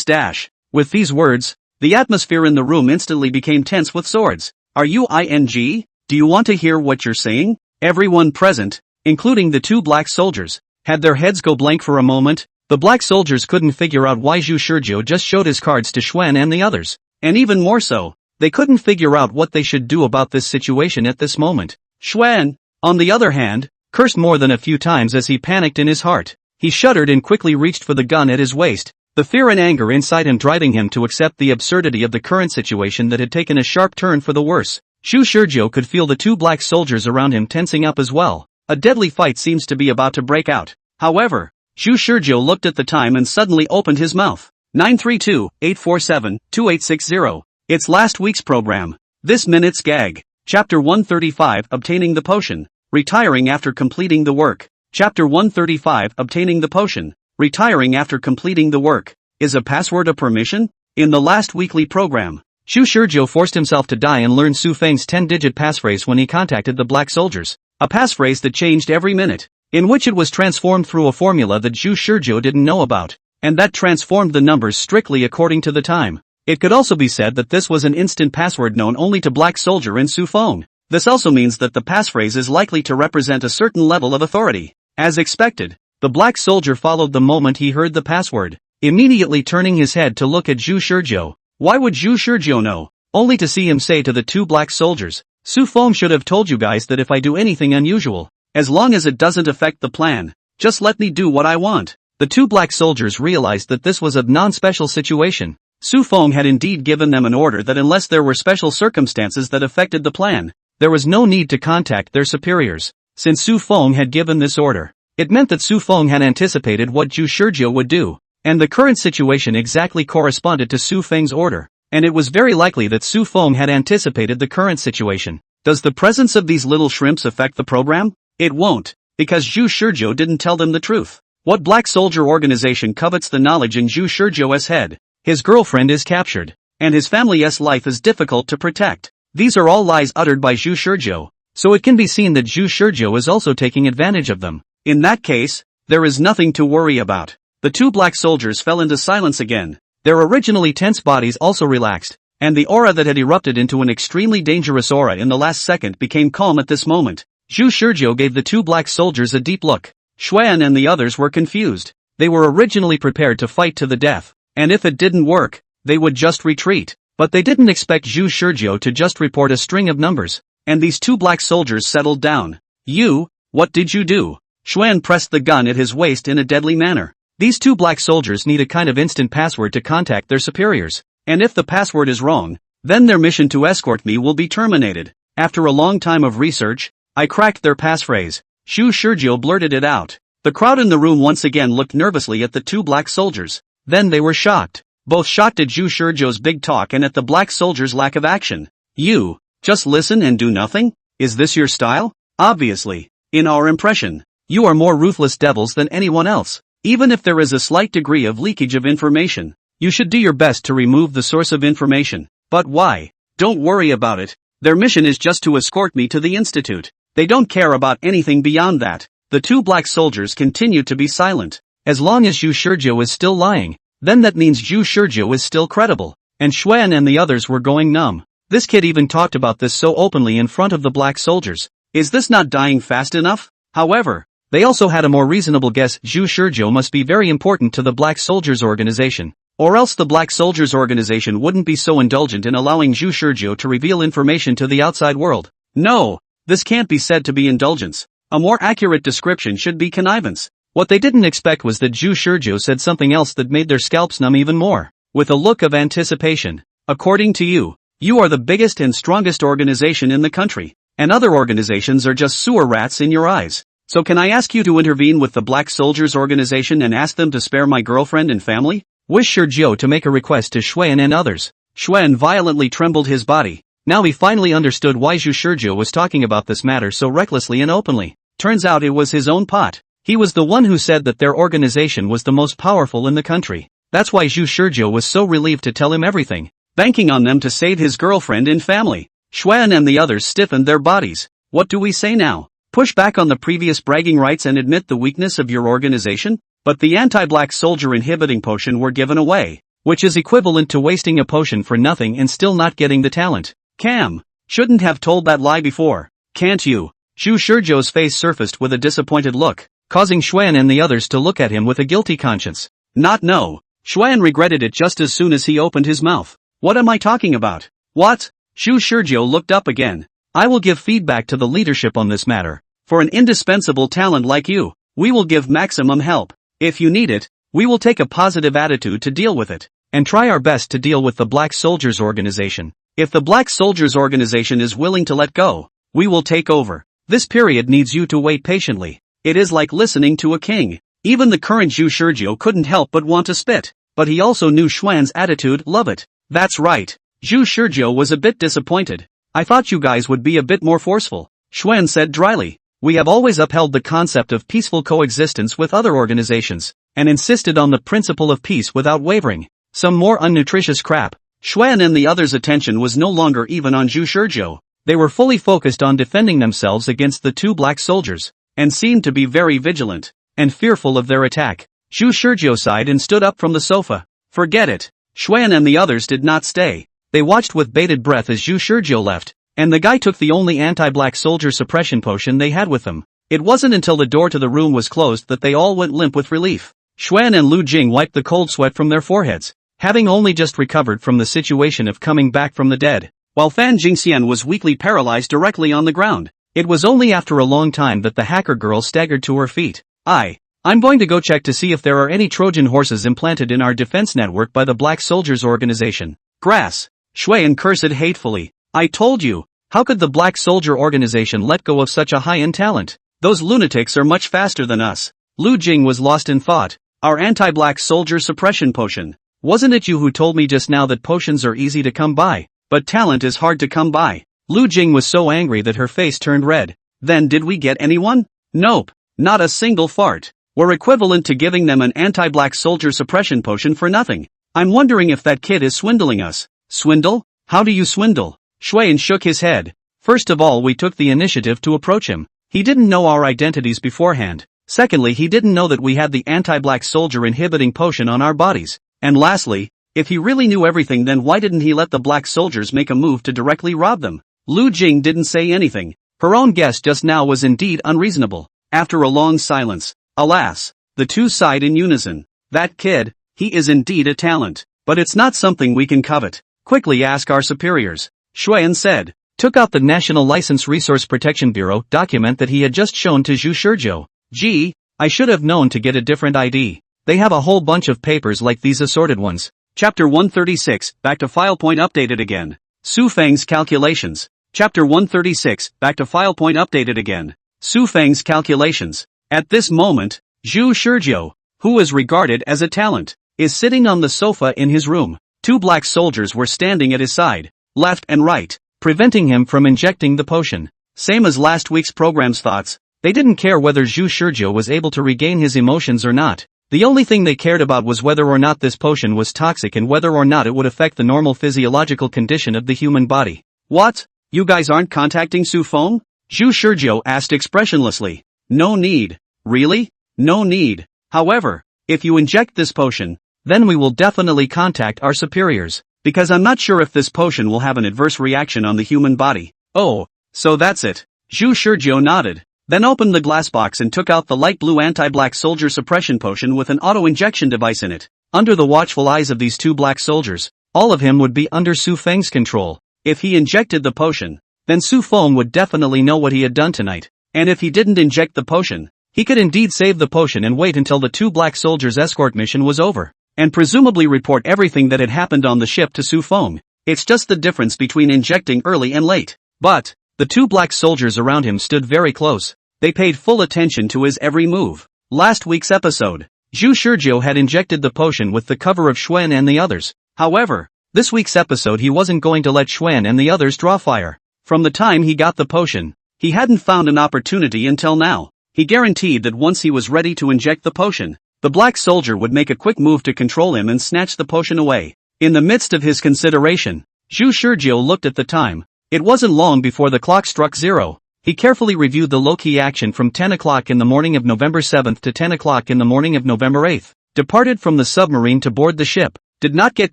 dash. With these words, the atmosphere in the room instantly became tense with swords. "Are you ing? Do you want to hear what you're saying?" Everyone present, including the two Black Soldiers, had their heads go blank for a moment. The Black Soldiers couldn't figure out why Zhu Shizhou just showed his cards to Xuan and the others, and even more so, They couldn't figure out what they should do about this situation at this moment. Xuan, on the other hand, cursed more than a few times as he panicked in his heart. He shuddered and quickly reached for the gun at his waist, the fear and anger inside him driving him to accept the absurdity of the current situation that had taken a sharp turn for the worse. Zhu Shizhou could feel the two black soldiers around him tensing up as well. A deadly fight seems to be about to break out. However, Zhu Shizhou looked at the time and suddenly opened his mouth. 932-847-2860. It's last week's program. This minute's gag. Chapter 135 Obtaining the Potion. Retiring after completing the work. Chapter 135 Obtaining the Potion. Retiring after completing the work. Is a password a permission? In the last weekly program, Zhu Shizhou forced himself to die and learn Su Feng's 10-digit passphrase when he contacted the black soldiers. A passphrase that changed every minute, in which it was transformed through a formula that Zhu Shizhou didn't know about, and that transformed the numbers strictly according to the time. It could also be said that this was an instant password known only to Black Soldier and Su Feng. This also means that the passphrase is likely to represent a certain level of authority. As expected, the Black Soldier followed the moment he heard the password, immediately turning his head to look at Zhu Shizhou. Why would Zhu Shizhou know? Only to see him say to the two black soldiers, Su Feng should have told you guys that if I do anything unusual, as long as it doesn't affect the plan, just let me do what I want. The two black soldiers realized that this was a non-special situation. Su Feng had indeed given them an order that unless there were special circumstances that affected the plan, there was no need to contact their superiors. Since Su Feng had given this order, it meant that Su Feng had anticipated what Zhu Shizhou would do, and the current situation exactly corresponded to Su Feng's order. And it was very likely that Su Feng had anticipated the current situation. Does the presence of these little shrimps affect the program? It won't, because Zhu Shizhou didn't tell them the truth. What Black Soldier organization covets the knowledge in Zhu Shizhou's head? His girlfriend is captured, and his family's life is difficult to protect. These are all lies uttered by Zhu Shizhou, so it can be seen that Zhu Shizhou is also taking advantage of them. In that case, there is nothing to worry about. The two black soldiers fell into silence again. Their originally tense bodies also relaxed, and the aura that had erupted into an extremely dangerous aura in the last second became calm at this moment. Zhu Shizhou gave the two black soldiers a deep look. Xuan and the others were confused. They were originally prepared to fight to the death, and if it didn't work, they would just retreat. But they didn't expect Zhu Shizhou to just report a string of numbers, and these two black soldiers settled down. You, what did you do? Xuan pressed the gun at his waist in a deadly manner. These two black soldiers need a kind of instant password to contact their superiors, and if the password is wrong, then their mission to escort me will be terminated. After a long time of research, I cracked their passphrase. Zhu Shizhou blurted it out. The crowd in the room once again looked nervously at the two black soldiers. Then they were shocked. Both shocked at Zhu Shizhou's big talk and at the black soldier's lack of action. You, just listen and do nothing? Is this your style? Obviously, in our impression, you are more ruthless devils than anyone else. Even if there is a slight degree of leakage of information, you should do your best to remove the source of information. But why? Don't worry about it. Their mission is just to escort me to the institute. They don't care about anything beyond that. The two black soldiers continued to be silent. As long as Zhu Shizhou is still lying, then that means Zhu Shizhou is still credible. And Xuan and the others were going numb. This kid even talked about this so openly in front of the black soldiers. Is this not dying fast enough? However, they also had a more reasonable guess. Zhu Shizhou must be very important to the Black Soldiers organization, or else the Black Soldiers organization wouldn't be so indulgent in allowing Zhu Shizhou to reveal information to the outside world. No, this can't be said to be indulgence. A more accurate description should be connivance. What they didn't expect was that Zhu Shizhou said something else that made their scalps numb even more. With a look of anticipation. According to you, you are the biggest and strongest organization in the country, and other organizations are just sewer rats in your eyes. So can I ask you to intervene with the Black Soldiers organization and ask them to spare my girlfriend and family? Wish Shizhou to make a request to Xuan and others. Xuan violently trembled his body. Now he finally understood why Zhu Shizhou was talking about this matter so recklessly and openly. Turns out it was his own pot. He was the one who said that their organization was the most powerful in the country. That's why Zhu Shizhou was so relieved to tell him everything, banking on them to save his girlfriend and family. Xuan and the others stiffened their bodies. What do we say now? Push back on the previous bragging rights and admit the weakness of your organization? But the anti-black soldier inhibiting potion were given away, which is equivalent to wasting a potion for nothing and still not getting the talent. Cam, shouldn't have told that lie before. Can't you? Zhu Shizhou's face surfaced with a disappointed look, causing Xuan and the others to look at him with a guilty conscience. Not no. Xuan regretted it just as soon as he opened his mouth. What am I talking about? What? Shu Shurjo looked up again. I will give feedback to the leadership on this matter. For an indispensable talent like you, we will give maximum help. If you need it, we will take a positive attitude to deal with it, and try our best to deal with the Black Soldiers Organization. If the Black Soldiers Organization is willing to let go, we will take over. This period needs you to wait patiently. It is like listening to a king. Even the current Zhu Shurjo couldn't help but want to spit, but he also knew Xuan's attitude. Love it. That's right. Zhu Shurjo was a bit disappointed. I thought you guys would be a bit more forceful, Xuan said dryly. We have always upheld the concept of peaceful coexistence with other organizations, and insisted on the principle of peace without wavering. Some more unnutritious crap. Xuan and the others' attention was no longer even on Zhu Shurjo. They were fully focused on defending themselves against the two black soldiers, and seemed to be very vigilant, and fearful of their attack. Zhu Shurjo sighed and stood up from the sofa. Forget it. Xuan and the others did not stay. They watched with bated breath as Zhu Shurjo left, and the guy took the only anti-black soldier suppression potion they had with them. It wasn't until the door to the room was closed that they all went limp with relief. Xuan and Lu Jing wiped the cold sweat from their foreheads, having only just recovered from the situation of coming back from the dead, while Fan Jingxian was weakly paralyzed directly on the ground. It was only after a long time that the hacker girl staggered to her feet. I'm going to go check to see if there are any Trojan horses implanted in our defense network by the Black Soldiers Organization. Grass. Xuan cursed hatefully. I told you, how could the Black Soldier Organization let go of such a high-end talent? Those lunatics are much faster than us. Lu Jing was lost in thought. Our anti-black soldier suppression potion. Wasn't it you who told me just now that potions are easy to come by, but talent is hard to come by? Lu Jing was so angry that her face turned red. Then did we get anyone? Nope. Not a single fart. We're equivalent to giving them an anti-black soldier suppression potion for nothing. I'm wondering if that kid is swindling us. Swindle? How do you swindle? Xuan shook his head. First of all, we took the initiative to approach him. He didn't know our identities beforehand. Secondly, he didn't know that we had the anti-black soldier inhibiting potion on our bodies. And lastly, if he really knew everything, then why didn't he let the black soldiers make a move to directly rob them? Lu Jing didn't say anything. Her own guess just now was indeed unreasonable. After a long silence, alas, the two sighed in unison. That kid, he is indeed a talent, but it's not something we can covet. Quickly ask our superiors, Xuan said. Took out the National License Resource Protection Bureau document that he had just shown to Zhu Shurjo. Gee, I should have known to get a different ID. They have a whole bunch of papers like these assorted ones. Chapter 136, back to file point updated again. Su Feng's calculations. Chapter 136, back to file point updated again. Su Feng's calculations. At this moment, Zhu Shurjo, who was regarded as a talent, is sitting on the sofa in his room. Two black soldiers were standing at his side, left and right, preventing him from injecting the potion. Same as last week's program's thoughts. They didn't care whether Zhu Shurjo was able to regain his emotions or not. The only thing they cared about was whether or not this potion was toxic and whether or not it would affect the normal physiological condition of the human body. What? You guys aren't contacting Su Feng? Zhu Shurjo asked expressionlessly. No need. Really? No need. However, if you inject this potion, then we will definitely contact our superiors, because I'm not sure if this potion will have an adverse reaction on the human body. Oh, so that's it. Zhu Shurjo nodded, then opened the glass box and took out the light blue anti-black soldier suppression potion with an auto-injection device in it. Under the watchful eyes of these two black soldiers, all of him would be under Su Feng's control. If he injected the potion, then Su Feng would definitely know what he had done tonight. And if he didn't inject the potion, he could indeed save the potion and wait until the two black soldiers' escort mission was over, and presumably report everything that had happened on the ship to Su Feng. It's just the difference between injecting early and late. But the two black soldiers around him stood very close. They paid full attention to his every move. Last week's episode, Zhu Shurjo had injected the potion with the cover of Xuan and the others. However, this week's episode he wasn't going to let Xuan and the others draw fire. From the time he got the potion, he hadn't found an opportunity until now. He guaranteed that once he was ready to inject the potion, the black soldier would make a quick move to control him and snatch the potion away. In the midst of his consideration, Zhu Shurjo looked at the time. It wasn't long before the clock struck 0. He carefully reviewed the low-key action from 10 o'clock in the morning of November 7th to 10 o'clock in the morning of November 8th, departed from the submarine to board the ship, did not get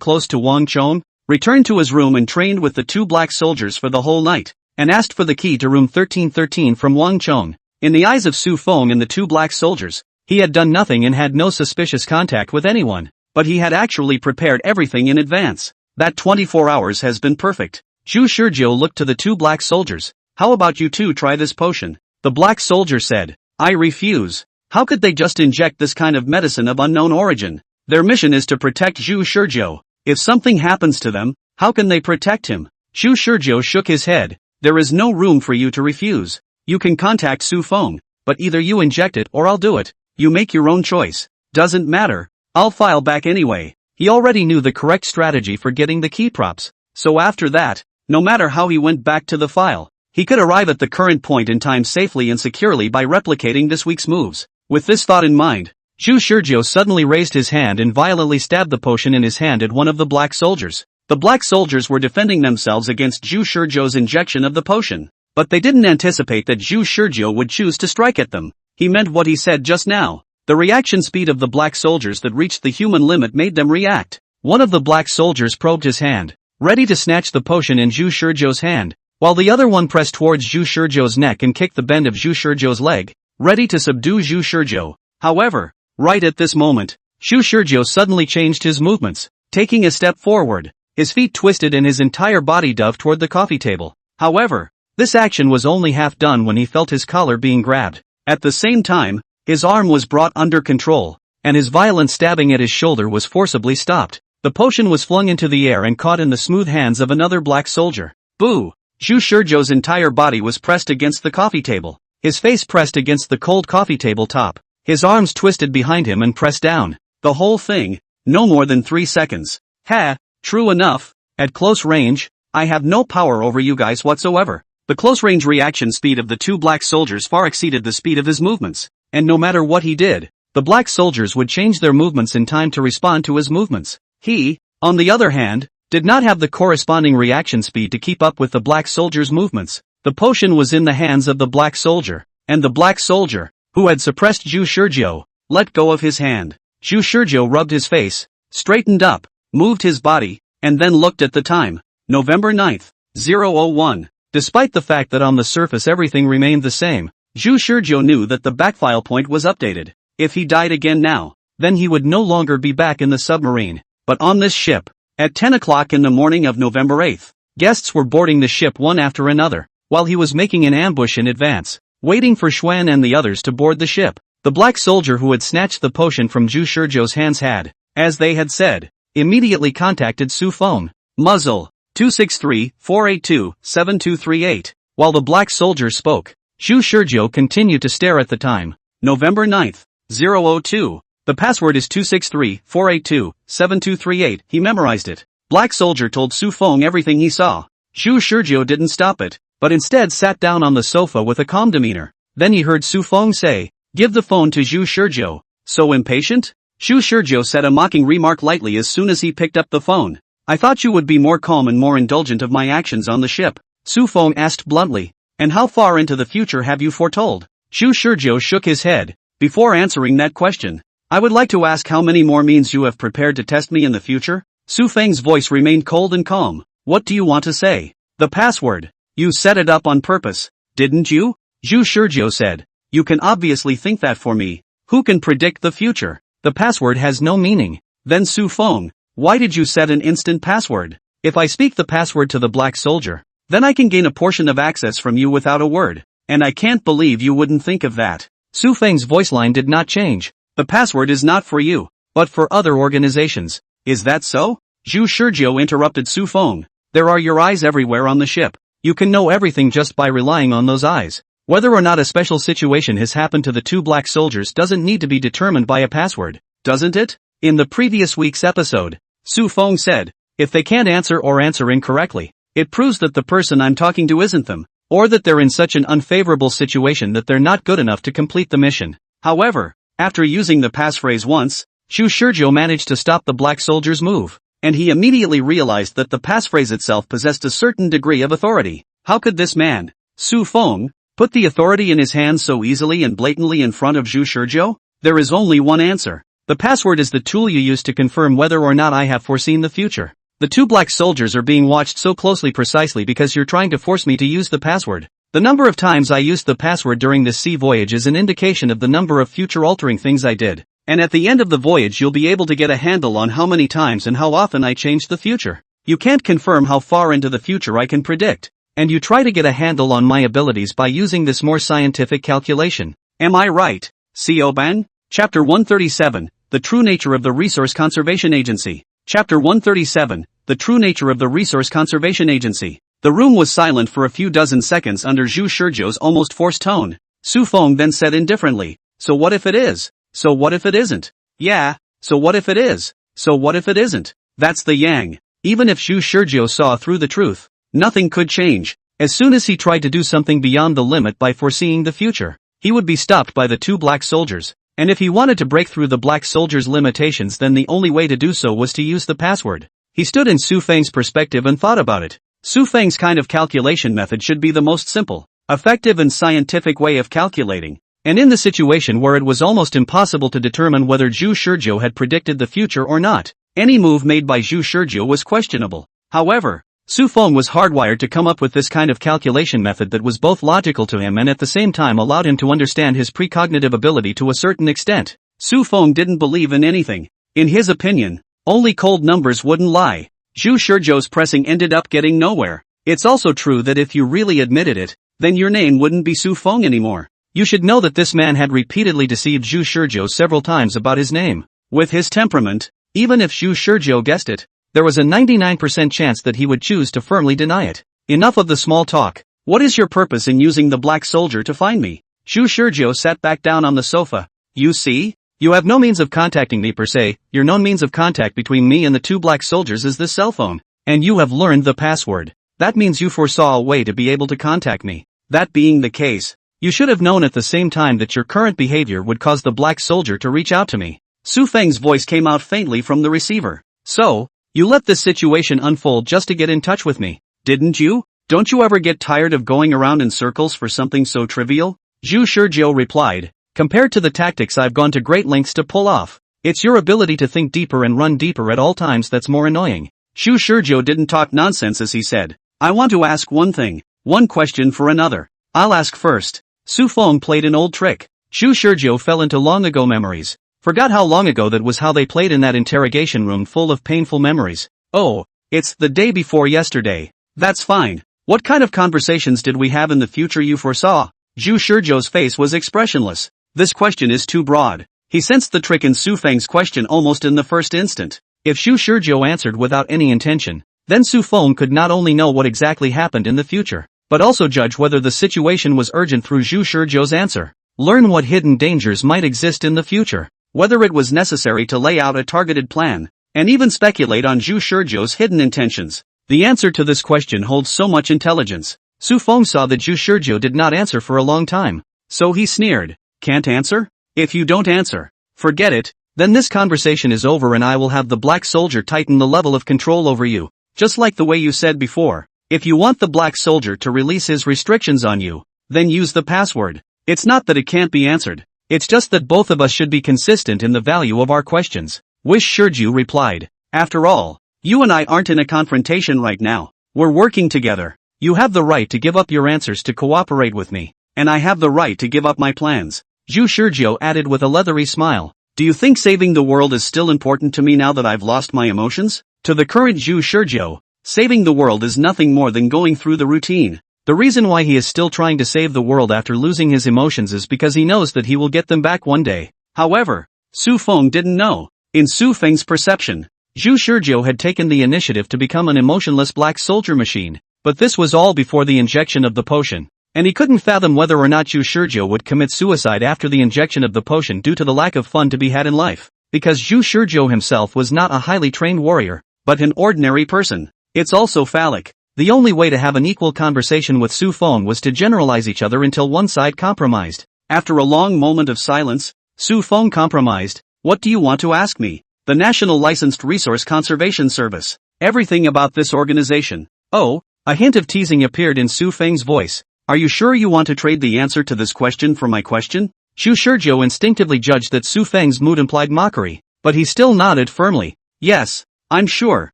close to Wang Chong, returned to his room and trained with the two black soldiers for the whole night, and asked for the key to room 1313 from Wang Chong. In the eyes of Su Feng and the two black soldiers, he had done nothing and had no suspicious contact with anyone, but he had actually prepared everything in advance. That 24 hours has been perfect. Zhu Shizhou looked to the two black soldiers. How about you two try this potion? The black soldier said. I refuse. How could they just inject this kind of medicine of unknown origin? Their mission is to protect Zhu Shizhou. If something happens to them, how can they protect him? Zhu Shizhou shook his head. There is no room for you to refuse. You can contact Su Feng, but either you inject it or I'll do it. You make your own choice. Doesn't matter. I'll file back anyway. He already knew the correct strategy for getting the key props. So after that, no matter how he went back to the file, he could arrive at the current point in time safely and securely by replicating this week's moves. With this thought in mind, Zhu Shizhou suddenly raised his hand and violently stabbed the potion in his hand at one of the black soldiers. The black soldiers were defending themselves against Zhu Shizhou's injection of the potion. But they didn't anticipate that Zhu Shizhou would choose to strike at them. He meant what he said just now. The reaction speed of the black soldiers that reached the human limit made them react. One of the black soldiers probed his hand, ready to snatch the potion in Zhu Shizhou's hand, while the other one pressed towards Zhu Shizhou's neck and kicked the bend of Zhu Shizhou's leg, ready to subdue Zhu Shizhou. However, right at this moment, Zhu Shizhou suddenly changed his movements, taking a step forward. His feet twisted and his entire body dove toward the coffee table. However, this action was only half done when he felt his collar being grabbed. At the same time, his arm was brought under control, and his violent stabbing at his shoulder was forcibly stopped. The potion was flung into the air and caught in the smooth hands of another black soldier. Boo! Zhu Shizhou's entire body was pressed against the coffee table. His face pressed against the cold coffee table top. His arms twisted behind him and pressed down. The whole thing, no more than 3 seconds. Ha! True enough, at close range, I have no power over you guys whatsoever. The close-range reaction speed of the two black soldiers far exceeded the speed of his movements, and no matter what he did, the black soldiers would change their movements in time to respond to his movements. He, on the other hand, did not have the corresponding reaction speed to keep up with the black soldier's movements. The potion was in the hands of the black soldier, and the black soldier, who had suppressed Zhu Shizhou, let go of his hand. Zhu Shizhou rubbed his face, straightened up, moved his body, and then looked at the time. November 9th, 001. Despite the fact that on the surface everything remained the same, Zhu Shizhou knew that the backfile point was updated. If he died again now, then he would no longer be back in the submarine, but on this ship. At 10 o'clock in the morning of November 8th, guests were boarding the ship one after another, while he was making an ambush in advance, waiting for Xuan and the others to board the ship. The black soldier who had snatched the potion from Zhu Shizhou's hands had, as they had said, immediately contacted Su Feng. Muzzle. 263-482-7238. While the black soldier spoke, Zhu Shizhou continued to stare at the time. November 9th, 002. The password is 263-482-7238. He memorized it. Black soldier told Su Feng everything he saw. Zhu Shizhou didn't stop it, but instead sat down on the sofa with a calm demeanor. Then he heard Su Feng say, "Give the phone to Zhu Shizhou." So impatient? Zhu Shizhou said a mocking remark lightly as soon as he picked up the phone. I thought you would be more calm and more indulgent of my actions on the ship. Su Feng asked bluntly. And how far into the future have you foretold? Zhu Shizhou shook his head. Before answering that question, I would like to ask how many more means you have prepared to test me in the future? Su Feng's voice remained cold and calm. What do you want to say? The password. You set it up on purpose, didn't you? Zhu Shizhou said. You can obviously think that for me. Who can predict the future? The password has no meaning. Then Su Feng, why did you set an instant password? If I speak the password to the black soldier, then I can gain a portion of access from you without a word. And I can't believe you wouldn't think of that. Su Feng's voice line did not change. The password is not for you, but for other organizations. Is that so? Zhu Shizhou interrupted Su Feng. There are your eyes everywhere on the ship. You can know everything just by relying on those eyes. Whether or not a special situation has happened to the two black soldiers doesn't need to be determined by a password, doesn't it? In the previous week's episode, Su Feng said, if they can't answer or answer incorrectly, it proves that the person I'm talking to isn't them, or that they're in such an unfavorable situation that they're not good enough to complete the mission. However, after using the passphrase once, Zhu Shizhou managed to stop the black soldier's move, and he immediately realized that the passphrase itself possessed a certain degree of authority. How could this man, Su Feng, put the authority in his hands so easily and blatantly in front of Zhu Shizhou? There is only one answer. The password is the tool you use to confirm whether or not I have foreseen the future. The two black soldiers are being watched so closely precisely because you're trying to force me to use the password. The number of times I used the password during this sea voyage is an indication of the number of future-altering things I did. And at the end of the voyage you'll be able to get a handle on how many times and how often I changed the future. You can't confirm how far into the future I can predict. And you try to get a handle on my abilities by using this more scientific calculation. Am I right, Sioban? Chapter 137, The True Nature of the Resource Conservation Agency. Chapter 137, The True Nature of the Resource Conservation Agency. The room was silent for a few dozen seconds under Zhu Shizhou's almost forced tone. Su Feng then said indifferently, so what if it is? So what if it isn't? Yeah, so what if it is? So what if it isn't? That's the yang. Even if Zhu Shizhou saw through the truth, nothing could change. As soon as he tried to do something beyond the limit by foreseeing the future, he would be stopped by the two black soldiers. And if he wanted to break through the black soldiers' limitations, then the only way to do so was to use the password. He stood in Su Feng's perspective and thought about it. Su Feng's kind of calculation method should be the most simple, effective and scientific way of calculating. And in the situation where it was almost impossible to determine whether Zhu Shizhou had predicted the future or not, any move made by Zhu Shizhou was questionable. However, Su Feng was hardwired to come up with this kind of calculation method that was both logical to him and at the same time allowed him to understand his precognitive ability to a certain extent. Su Feng didn't believe in anything. In his opinion, only cold numbers wouldn't lie. Zhu Shizhou's pressing ended up getting nowhere. It's also true that if you really admitted it, then your name wouldn't be Su Feng anymore. You should know that this man had repeatedly deceived Zhu Shizhou several times about his name. With his temperament, even if Zhu Shizhou guessed it, there was a 99% chance that he would choose to firmly deny it. Enough of the small talk. What is your purpose in using the black soldier to find me? Zhu Shizhou sat back down on the sofa. You see? You have no means of contacting me per se. Your known means of contact between me and the two black soldiers is this cell phone. And you have learned the password. That means you foresaw a way to be able to contact me. That being the case, you should have known at the same time that your current behavior would cause the black soldier to reach out to me. Su Feng's voice came out faintly from the receiver. So, you let this situation unfold just to get in touch with me, didn't you? Don't you ever get tired of going around in circles for something so trivial? Zhu Shizhou replied. Compared to the tactics I've gone to great lengths to pull off, it's your ability to think deeper and run deeper at all times that's more annoying. Zhu Shizhou didn't talk nonsense as he said. I want to ask one thing, one question for another. I'll ask first. Su Feng played an old trick. Zhu Shizhou fell into long ago memories. Forgot how long ago that was how they played in that interrogation room full of painful memories. Oh, it's the day before yesterday. That's fine. What kind of conversations did we have in the future you foresaw? Zhu Shizhou's face was expressionless. This question is too broad. He sensed the trick in Su Feng's question almost in the first instant. If Zhu Shizhou answered without any intention, then Su Feng could not only know what exactly happened in the future, but also judge whether the situation was urgent through Zhu Shizhou's answer. Learn what hidden dangers might exist in the future, whether it was necessary to lay out a targeted plan, and even speculate on Zhu Shizhou's hidden intentions. The answer to this question holds so much intelligence. Su Feng saw that Zhu Shizhou did not answer for a long time. So he sneered. Can't answer? If you don't answer, forget it, then this conversation is over and I will have the black soldier tighten the level of control over you, just like the way you said before. If you want the black soldier to release his restrictions on you, then use the password. It's not that it can't be answered, it's just that both of us should be consistent in the value of our questions. Wish Shizhou replied. After all, you and I aren't in a confrontation right now, we're working together. You have the right to give up your answers to cooperate with me, and I have the right to give up my plans. Zhu Shizhou added with a leathery smile. Do you think saving the world is still important to me now that I've lost my emotions? To the current Zhu Shizhou, saving the world is nothing more than going through the routine. The reason why he is still trying to save the world after losing his emotions is because he knows that he will get them back one day. However, Su Feng didn't know. In Su Feng's perception, Zhu Shizhou had taken the initiative to become an emotionless black soldier machine, but this was all before the injection of the potion. And he couldn't fathom whether or not Zhu Shizhou would commit suicide after the injection of the potion due to the lack of fun to be had in life. Because Zhu Shizhou himself was not a highly trained warrior, but an ordinary person. It's also phallic. The only way to have an equal conversation with Su Feng was to generalize each other until one side compromised. After a long moment of silence, Su Feng compromised. What do you want to ask me? The National Licensed Resource Conservation Service. Everything about this organization. Oh, a hint of teasing appeared in Su Feng's voice. Are you sure you want to trade the answer to this question for my question? Zhu Shizhou instinctively judged that Su Feng's mood implied mockery, but he still nodded firmly. Yes, I'm sure.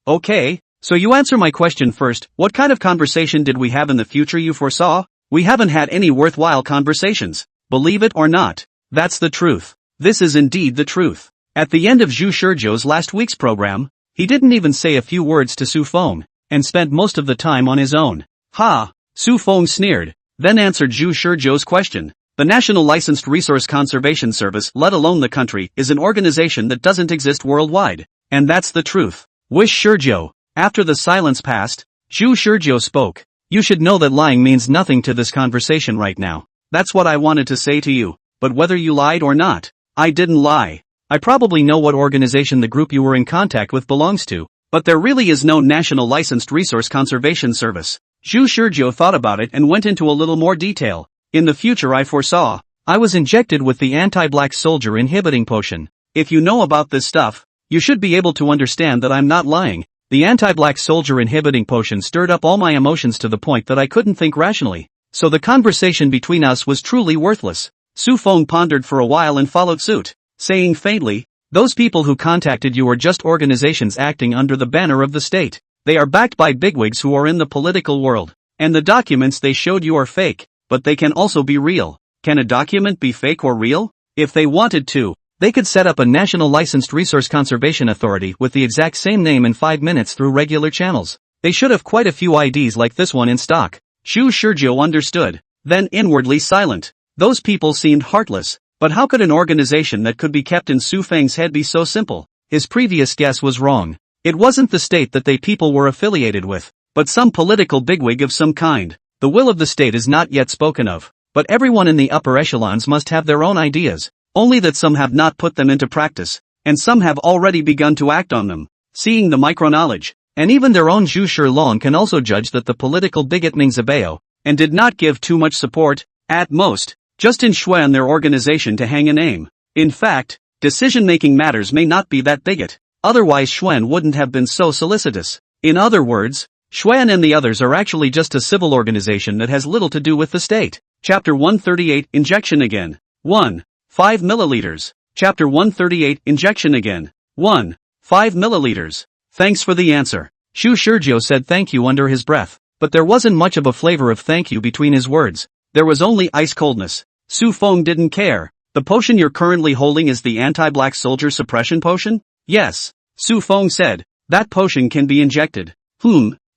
Okay, so you answer my question first. What kind of conversation did we have in the future you foresaw? We haven't had any worthwhile conversations. Believe it or not, that's the truth. This is indeed the truth. At the end of Zhu Shizhou's last week's program, He didn't even say a few words to Su Feng, and spent most of the time on his own. Ha! Su Feng sneered, then answered Zhu Shizhou's question. The National Licensed Resource Conservation Service, let alone the country, is an organization that doesn't exist worldwide. And that's the truth. Wish Shizhou. After the silence passed, Zhu Shizhou spoke. You should know that lying means nothing to this conversation right now. That's what I wanted to say to you, but whether you lied or not, I didn't lie. I probably know what organization the group you were in contact with belongs to, but there really is no National Licensed Resource Conservation Service. Zhu Shizhou thought about it and went into a little more detail. In the future I foresaw, I was injected with the anti-black soldier inhibiting potion. If you know about this stuff, you should be able to understand that I'm not lying. The anti-black soldier inhibiting potion stirred up all my emotions to the point that I couldn't think rationally. So the conversation between us was truly worthless. Su Feng pondered for a while and followed suit, saying faintly, those people who contacted you are just organizations acting under the banner of the state. They are backed by bigwigs who are in the political world. And the documents they showed you are fake, but they can also be real. Can a document be fake or real? If they wanted to, they could set up a National Licensed Resource Conservation Authority with the exact same name in 5 minutes through regular channels. They should have quite a few IDs like this one in stock. Zhu Shizhou understood, then inwardly silent. Those people seemed heartless, but how could an organization that could be kept in Su Feng's head be so simple? His previous guess was wrong. It wasn't the state that they people were affiliated with, but some political bigwig of some kind. The will of the state is not yet spoken of, but everyone in the upper echelons must have their own ideas, only that some have not put them into practice, and some have already begun to act on them. Seeing the micro-knowledge, and even their own Zhu Shilong can also judge that the political bigot Ming Zabao, and did not give too much support, at most, just in Xuan their organization to hang a name. In fact, decision-making matters may not be that bigot, otherwise Xuan wouldn't have been so solicitous. In other words, Xuan and the others are actually just a civil organization that has little to do with the state. Chapter 138 Injection Again. 1. 5 milliliters. Chapter 138 Injection Again. 1. 5 milliliters. Thanks for the answer. Zhu Shizhou said thank you under his breath, but there wasn't much of a flavor of thank you between his words. There was only ice coldness. Su Feng didn't care. The potion you're currently holding is the anti-black soldier suppression potion? Yes. Su Feng said. That potion can be injected.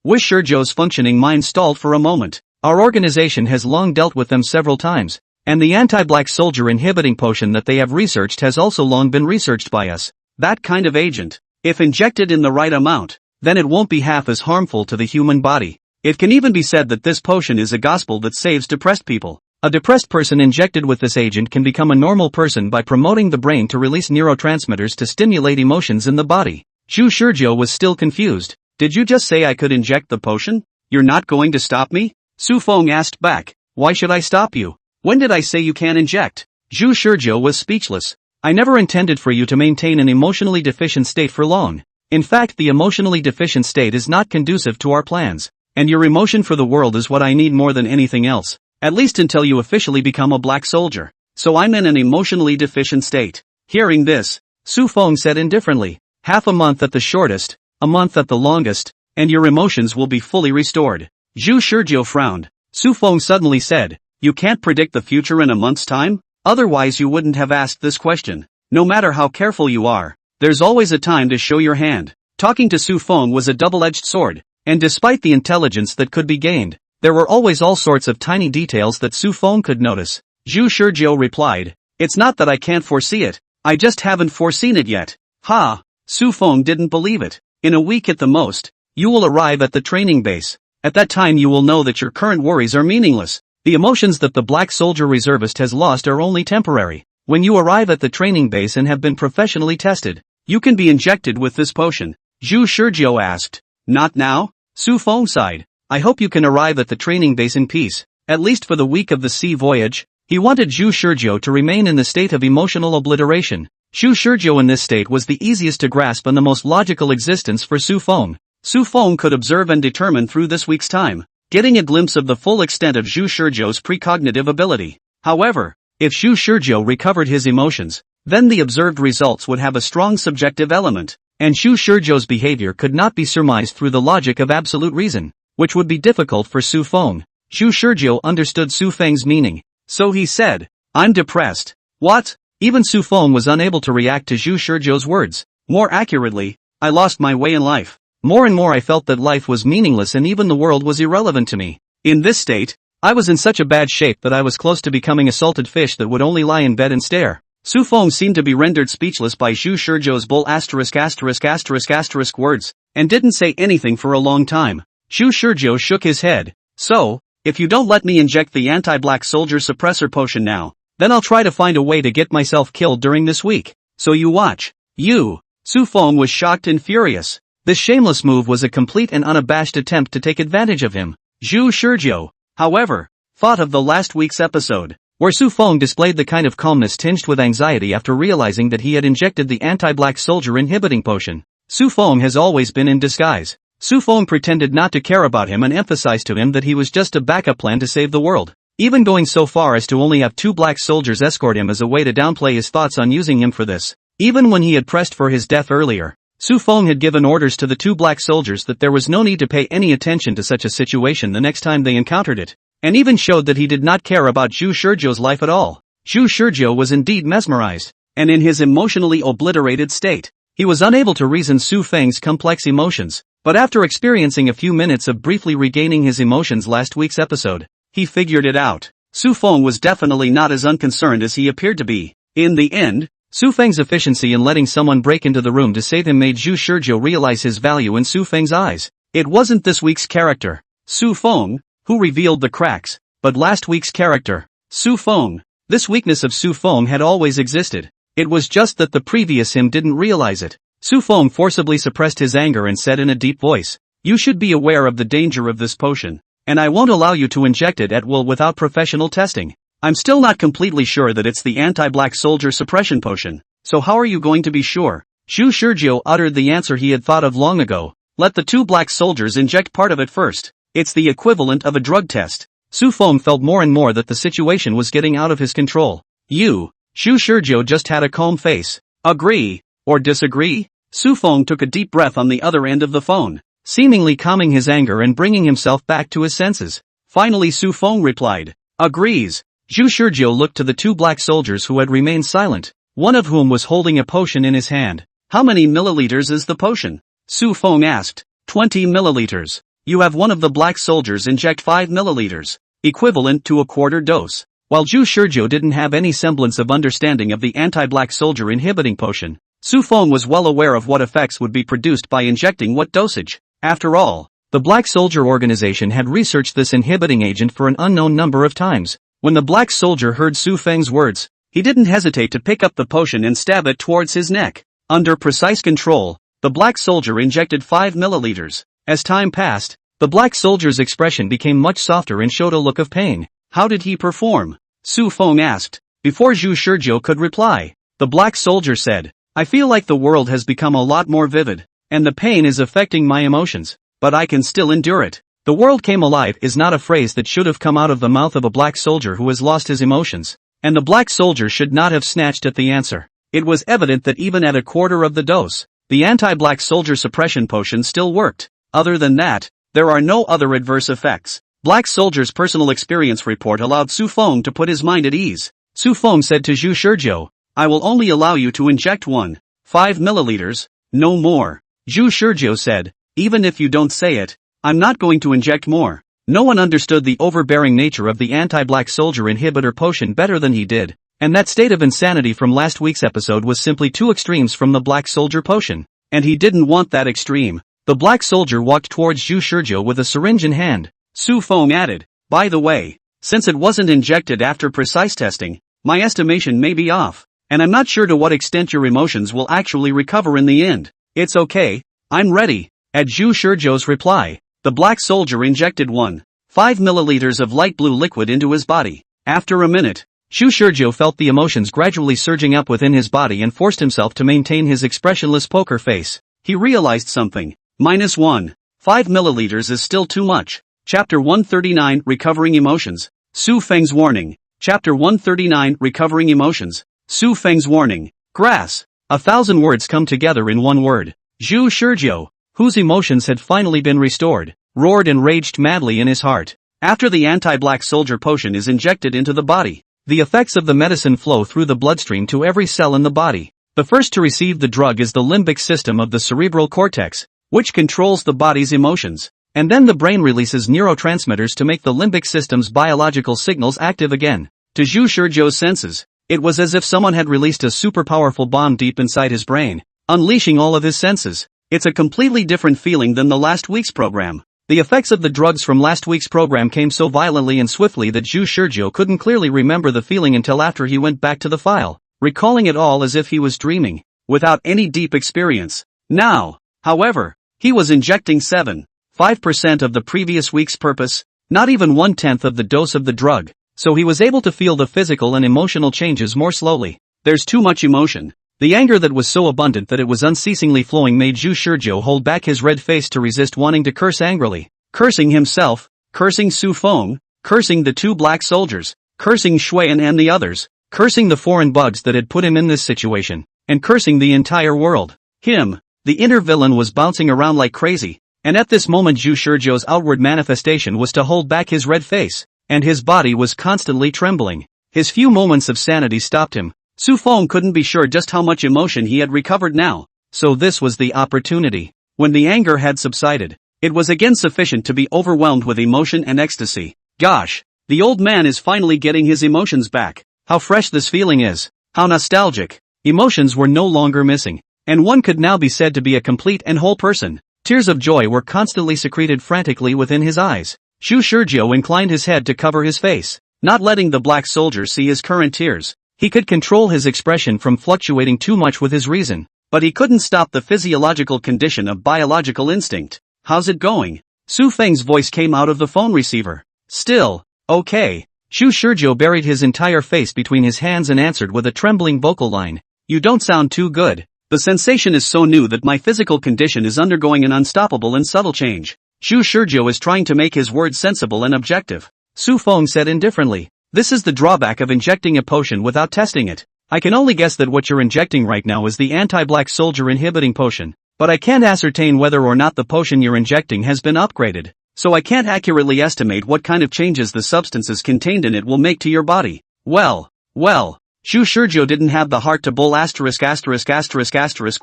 Wish Shizhou's functioning mind stalled for a moment. Our organization has long dealt with them several times, and the anti-black soldier inhibiting potion that they have researched has also long been researched by us. That kind of agent, if injected in the right amount, then it won't be half as harmful to the human body. It can even be said that this potion is a gospel that saves depressed people. A depressed person injected with this agent can become a normal person by promoting the brain to release neurotransmitters to stimulate emotions in the body. Zhu Shizhou was still confused. Did you just say I could inject the potion? You're not going to stop me? Su Feng asked back. Why should I stop you? When did I say you can inject? Zhu Shizhou was speechless. I never intended for you to maintain an emotionally deficient state for long. In fact, the emotionally deficient state is not conducive to our plans. And your emotion for the world is what I need more than anything else. At least until you officially become a black soldier. So I'm in an emotionally deficient state. Hearing this, Su Feng said indifferently, half a month at the shortest, a month at the longest, and your emotions will be fully restored. Zhu Shizhou frowned. Su Feng suddenly said, you can't predict the future in a month's time? Otherwise you wouldn't have asked this question. No matter how careful you are, there's always a time to show your hand. Talking to Su Feng was a double-edged sword. And despite the intelligence that could be gained, there were always all sorts of tiny details that Su Feng could notice. Zhu Shizhou replied, it's not that I can't foresee it, I just haven't foreseen it yet. Ha! Su Feng didn't believe it. In a week at the most, you will arrive at the training base. At that time you will know that your current worries are meaningless. The emotions that the black soldier reservist has lost are only temporary. When you arrive at the training base and have been professionally tested, you can be injected with this potion. Zhu Shizhou asked, not now? Su Feng sighed. I hope you can arrive at the training base in peace, at least for the week of the sea voyage. He wanted Zhu Shizhou to remain in the state of emotional obliteration. Zhu Shizhou in this state was the easiest to grasp and the most logical existence for Su Feng. Su Feng could observe and determine through this week's time, getting a glimpse of the full extent of Zhu Shizhou's precognitive ability. However, if Zhu Shizhou recovered his emotions, then the observed results would have a strong subjective element. And Zhu Shizhou's behavior could not be surmised through the logic of absolute reason, which would be difficult for Su Feng. Zhu Shizhou understood Su Feng's meaning, so he said, I'm depressed. What? Even Su Feng was unable to react to Zhu Shizhou's words. More accurately, I lost my way in life. More and more I felt that life was meaningless and even the world was irrelevant to me. In this state, I was in such a bad shape that I was close to becoming a salted fish that would only lie in bed and stare. Su Feng seemed to be rendered speechless by Zhu Shizhou's bull ***** words, and didn't say anything for a long time. Zhu Shizhou shook his head. So, if you don't let me inject the anti-black soldier suppressor potion now, then I'll try to find a way to get myself killed during this week. So you watch. You. Su Feng was shocked and furious. This shameless move was a complete and unabashed attempt to take advantage of him. Zhu Shizhou, however, thought of the last week's episode, where Su Feng displayed the kind of calmness tinged with anxiety after realizing that he had injected the anti-black soldier inhibiting potion. Su Feng has always been in disguise. Su Feng pretended not to care about him and emphasized to him that he was just a backup plan to save the world, even going so far as to only have 2 black soldiers escort him as a way to downplay his thoughts on using him for this. Even when he had pressed for his death earlier, Su Feng had given orders to the 2 black soldiers that there was no need to pay any attention to such a situation the next time they encountered it, and even showed that he did not care about Zhu Shizhou's life at all. Zhu Shizhou was indeed mesmerized, and in his emotionally obliterated state, he was unable to reason Su Feng's complex emotions, but after experiencing a few minutes of briefly regaining his emotions last week's episode, he figured it out. Su Feng was definitely not as unconcerned as he appeared to be. In the end, Su Feng's efficiency in letting someone break into the room to save him made Zhu Shizhou realize his value in Su Feng's eyes. It wasn't this week's character, Su Feng, who revealed the cracks, but last week's character, Su Feng. This weakness of Su Feng had always existed. It was just that the previous him didn't realize it. Su Feng forcibly suppressed his anger and said in a deep voice, "You should be aware of the danger of this potion, and I won't allow you to inject it at will without professional testing. I'm still not completely sure that it's the anti-black soldier suppression potion, so how are you going to be sure?" Zhu Shizhou uttered the answer he had thought of long ago. "Let the 2 black soldiers inject part of it first. It's the equivalent of a drug test." Su Feng felt more and more that the situation was getting out of his control. "You." Zhu Shizhou just had a calm face. "Agree, or disagree?" Su Feng took a deep breath on the other end of the phone, seemingly calming his anger and bringing himself back to his senses. Finally Su Feng replied, "Agrees." Zhu Shizhou looked to the 2 black soldiers who had remained silent, one of whom was holding a potion in his hand. "How many milliliters is the potion?" Su Feng asked. 20 milliliters. You have one of the black soldiers inject 5 milliliters, equivalent to a quarter dose. While Zhu Shizhou didn't have any semblance of understanding of the anti-black soldier inhibiting potion, Su Feng was well aware of what effects would be produced by injecting what dosage. After all, the Black Soldier organization had researched this inhibiting agent for an unknown number of times. When the black soldier heard Su Feng's words, he didn't hesitate to pick up the potion and stab it towards his neck. Under precise control, the black soldier injected 5 milliliters. As time passed, the black soldier's expression became much softer and showed a look of pain. "How did he perform?" Su Feng asked. Before Zhu Shizhou could reply, the black soldier said, "I feel like the world has become a lot more vivid, and the pain is affecting my emotions, but I can still endure it." The world came alive is not a phrase that should have come out of the mouth of a black soldier who has lost his emotions, and the black soldier should not have snatched at the answer. It was evident that even at a quarter of the dose, the anti-black soldier suppression potion still worked. Other than that, there are no other adverse effects. Black Soldier's personal experience report allowed Su Feng to put his mind at ease. Su Feng said to Zhu Shizhou, "I will only allow you to inject 1.5 milliliters, no more." Zhu Shizhou said, "Even if you don't say it, I'm not going to inject more." No one understood the overbearing nature of the anti-black soldier inhibitor potion better than he did, and that state of insanity from last week's episode was simply 2 extremes from the black soldier potion, and he didn't want that extreme. The black soldier walked towards Zhu Shizhou with a syringe in hand. Su Feng added, "By the way, since it wasn't injected after precise testing, my estimation may be off, and I'm not sure to what extent your emotions will actually recover in the end. It's okay, I'm ready." At Zhu Shizhou's reply, the black soldier injected 1.5 milliliters of light blue liquid into his body. After a minute, Zhu Shizhou felt the emotions gradually surging up within his body and forced himself to maintain his expressionless poker face. He realized something. -1.5 milliliters is still too much. Chapter 139 Recovering Emotions. Su Feng's Warning. Chapter 139 Recovering Emotions. Su Feng's Warning. Grass. 1,000 words come together in one word. Zhu Shizhou, whose emotions had finally been restored, roared and raged madly in his heart. After the anti-black soldier potion is injected into the body, the effects of the medicine flow through the bloodstream to every cell in the body. The first to receive the drug is the limbic system of the cerebral cortex, which controls the body's emotions. And then the brain releases neurotransmitters to make the limbic system's biological signals active again. To Zhu Shizhou's senses, it was as if someone had released a super powerful bomb deep inside his brain, unleashing all of his senses. It's a completely different feeling than the last week's program. The effects of the drugs from last week's program came so violently and swiftly that Zhu Shizhou couldn't clearly remember the feeling until after he went back to the file, recalling it all as if he was dreaming, without any deep experience. Now, however, he was injecting 7.5% of the previous week's purpose, not even 1/10 of the dose of the drug, so he was able to feel the physical and emotional changes more slowly. There's too much emotion. The anger that was so abundant that it was unceasingly flowing made Zhu Shizhou hold back his red face to resist wanting to curse angrily. Cursing himself, cursing Su Feng, cursing the 2 black soldiers, cursing Xuan and the others, cursing the foreign bugs that had put him in this situation, and cursing the entire world. Him, the inner villain, was bouncing around like crazy, and at this moment Zhu Shizhou's outward manifestation was to hold back his red face, and his body was constantly trembling. His few moments of sanity stopped him. Su Feng couldn't be sure just how much emotion he had recovered now, so this was the opportunity. When the anger had subsided, it was again sufficient to be overwhelmed with emotion and ecstasy. Gosh, the old man is finally getting his emotions back. How fresh this feeling is. How nostalgic. Emotions were no longer missing, and one could now be said to be a complete and whole person. Tears of joy were constantly secreted frantically within his eyes. Zhu Shizhou inclined his head to cover his face, not letting the black soldier see his current tears. He could control his expression from fluctuating too much with his reason, but he couldn't stop the physiological condition of biological instinct. How's it going? Su Feng's voice came out of the phone receiver. Still, okay. Zhu Shizhou buried his entire face between his hands and answered with a trembling vocal line. You don't sound too good. The sensation is so new that my physical condition is undergoing an unstoppable and subtle change. Zhu Shizhou is trying to make his words sensible and objective. Su Feng said indifferently. This is the drawback of injecting a potion without testing it. I can only guess that what you're injecting right now is the anti-black soldier inhibiting potion, but I can't ascertain whether or not the potion you're injecting has been upgraded, so I can't accurately estimate what kind of changes the substances contained in it will make to your body. Well, Zhu Shizhou didn't have the heart to bull *****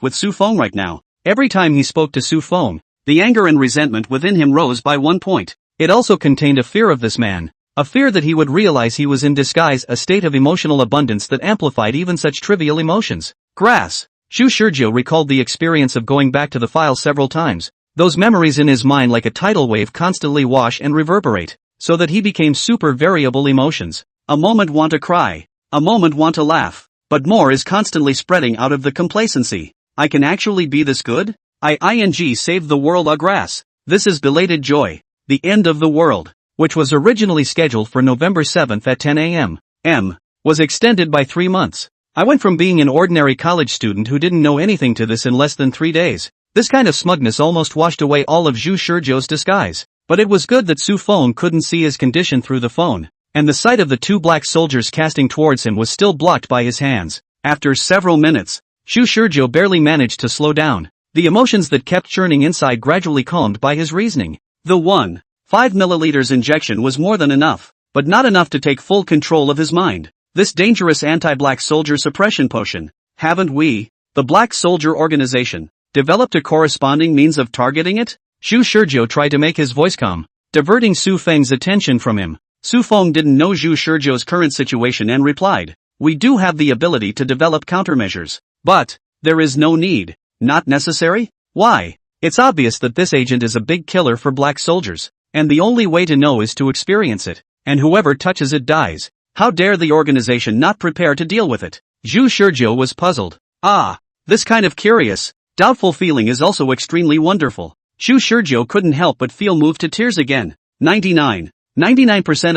with Su Feng right now. Every time he spoke to Su Feng, the anger and resentment within him rose by 1 point. It also contained a fear of this man. A fear that he would realize he was in disguise, a state of emotional abundance that amplified even such trivial emotions. Grass. Zhu Shizhou recalled the experience of going back to the file several times. Those memories in his mind like a tidal wave constantly wash and reverberate, so that he became super variable emotions. A moment want to cry. A moment want to laugh. But more is constantly spreading out of the complacency. I can actually be this good? I saved the world a grass. This is belated joy. The end of the world, which was originally scheduled for November 7th at 10 a.m., was extended by 3 months. I went from being an ordinary college student who didn't know anything to this in less than 3 days. This kind of smugness almost washed away all of Zhu Shizhou's disguise. But it was good that Su Feng couldn't see his condition through the phone, and the sight of the 2 black soldiers casting towards him was still blocked by his hands. After several minutes, Zhu Shizhou barely managed to slow down. The emotions that kept churning inside gradually calmed by his reasoning. The 1.5 milliliters injection was more than enough, but not enough to take full control of his mind. This dangerous anti-black soldier suppression potion, haven't we, the Black Soldier Organization, developed a corresponding means of targeting it? Zhu Shizhou tried to make his voice calm, diverting Su Feng's attention from him. Su Feng didn't know Zhu Shizhou's current situation and replied, we do have the ability to develop countermeasures, but there is no need. Not necessary? Why? It's obvious that this agent is a big killer for black soldiers, and the only way to know is to experience it, and whoever touches it dies. How dare the organization not prepare to deal with it? Zhu Shizhou was puzzled. This kind of curious, doubtful feeling is also extremely wonderful. Zhu Shizhou couldn't help but feel moved to tears again. 99%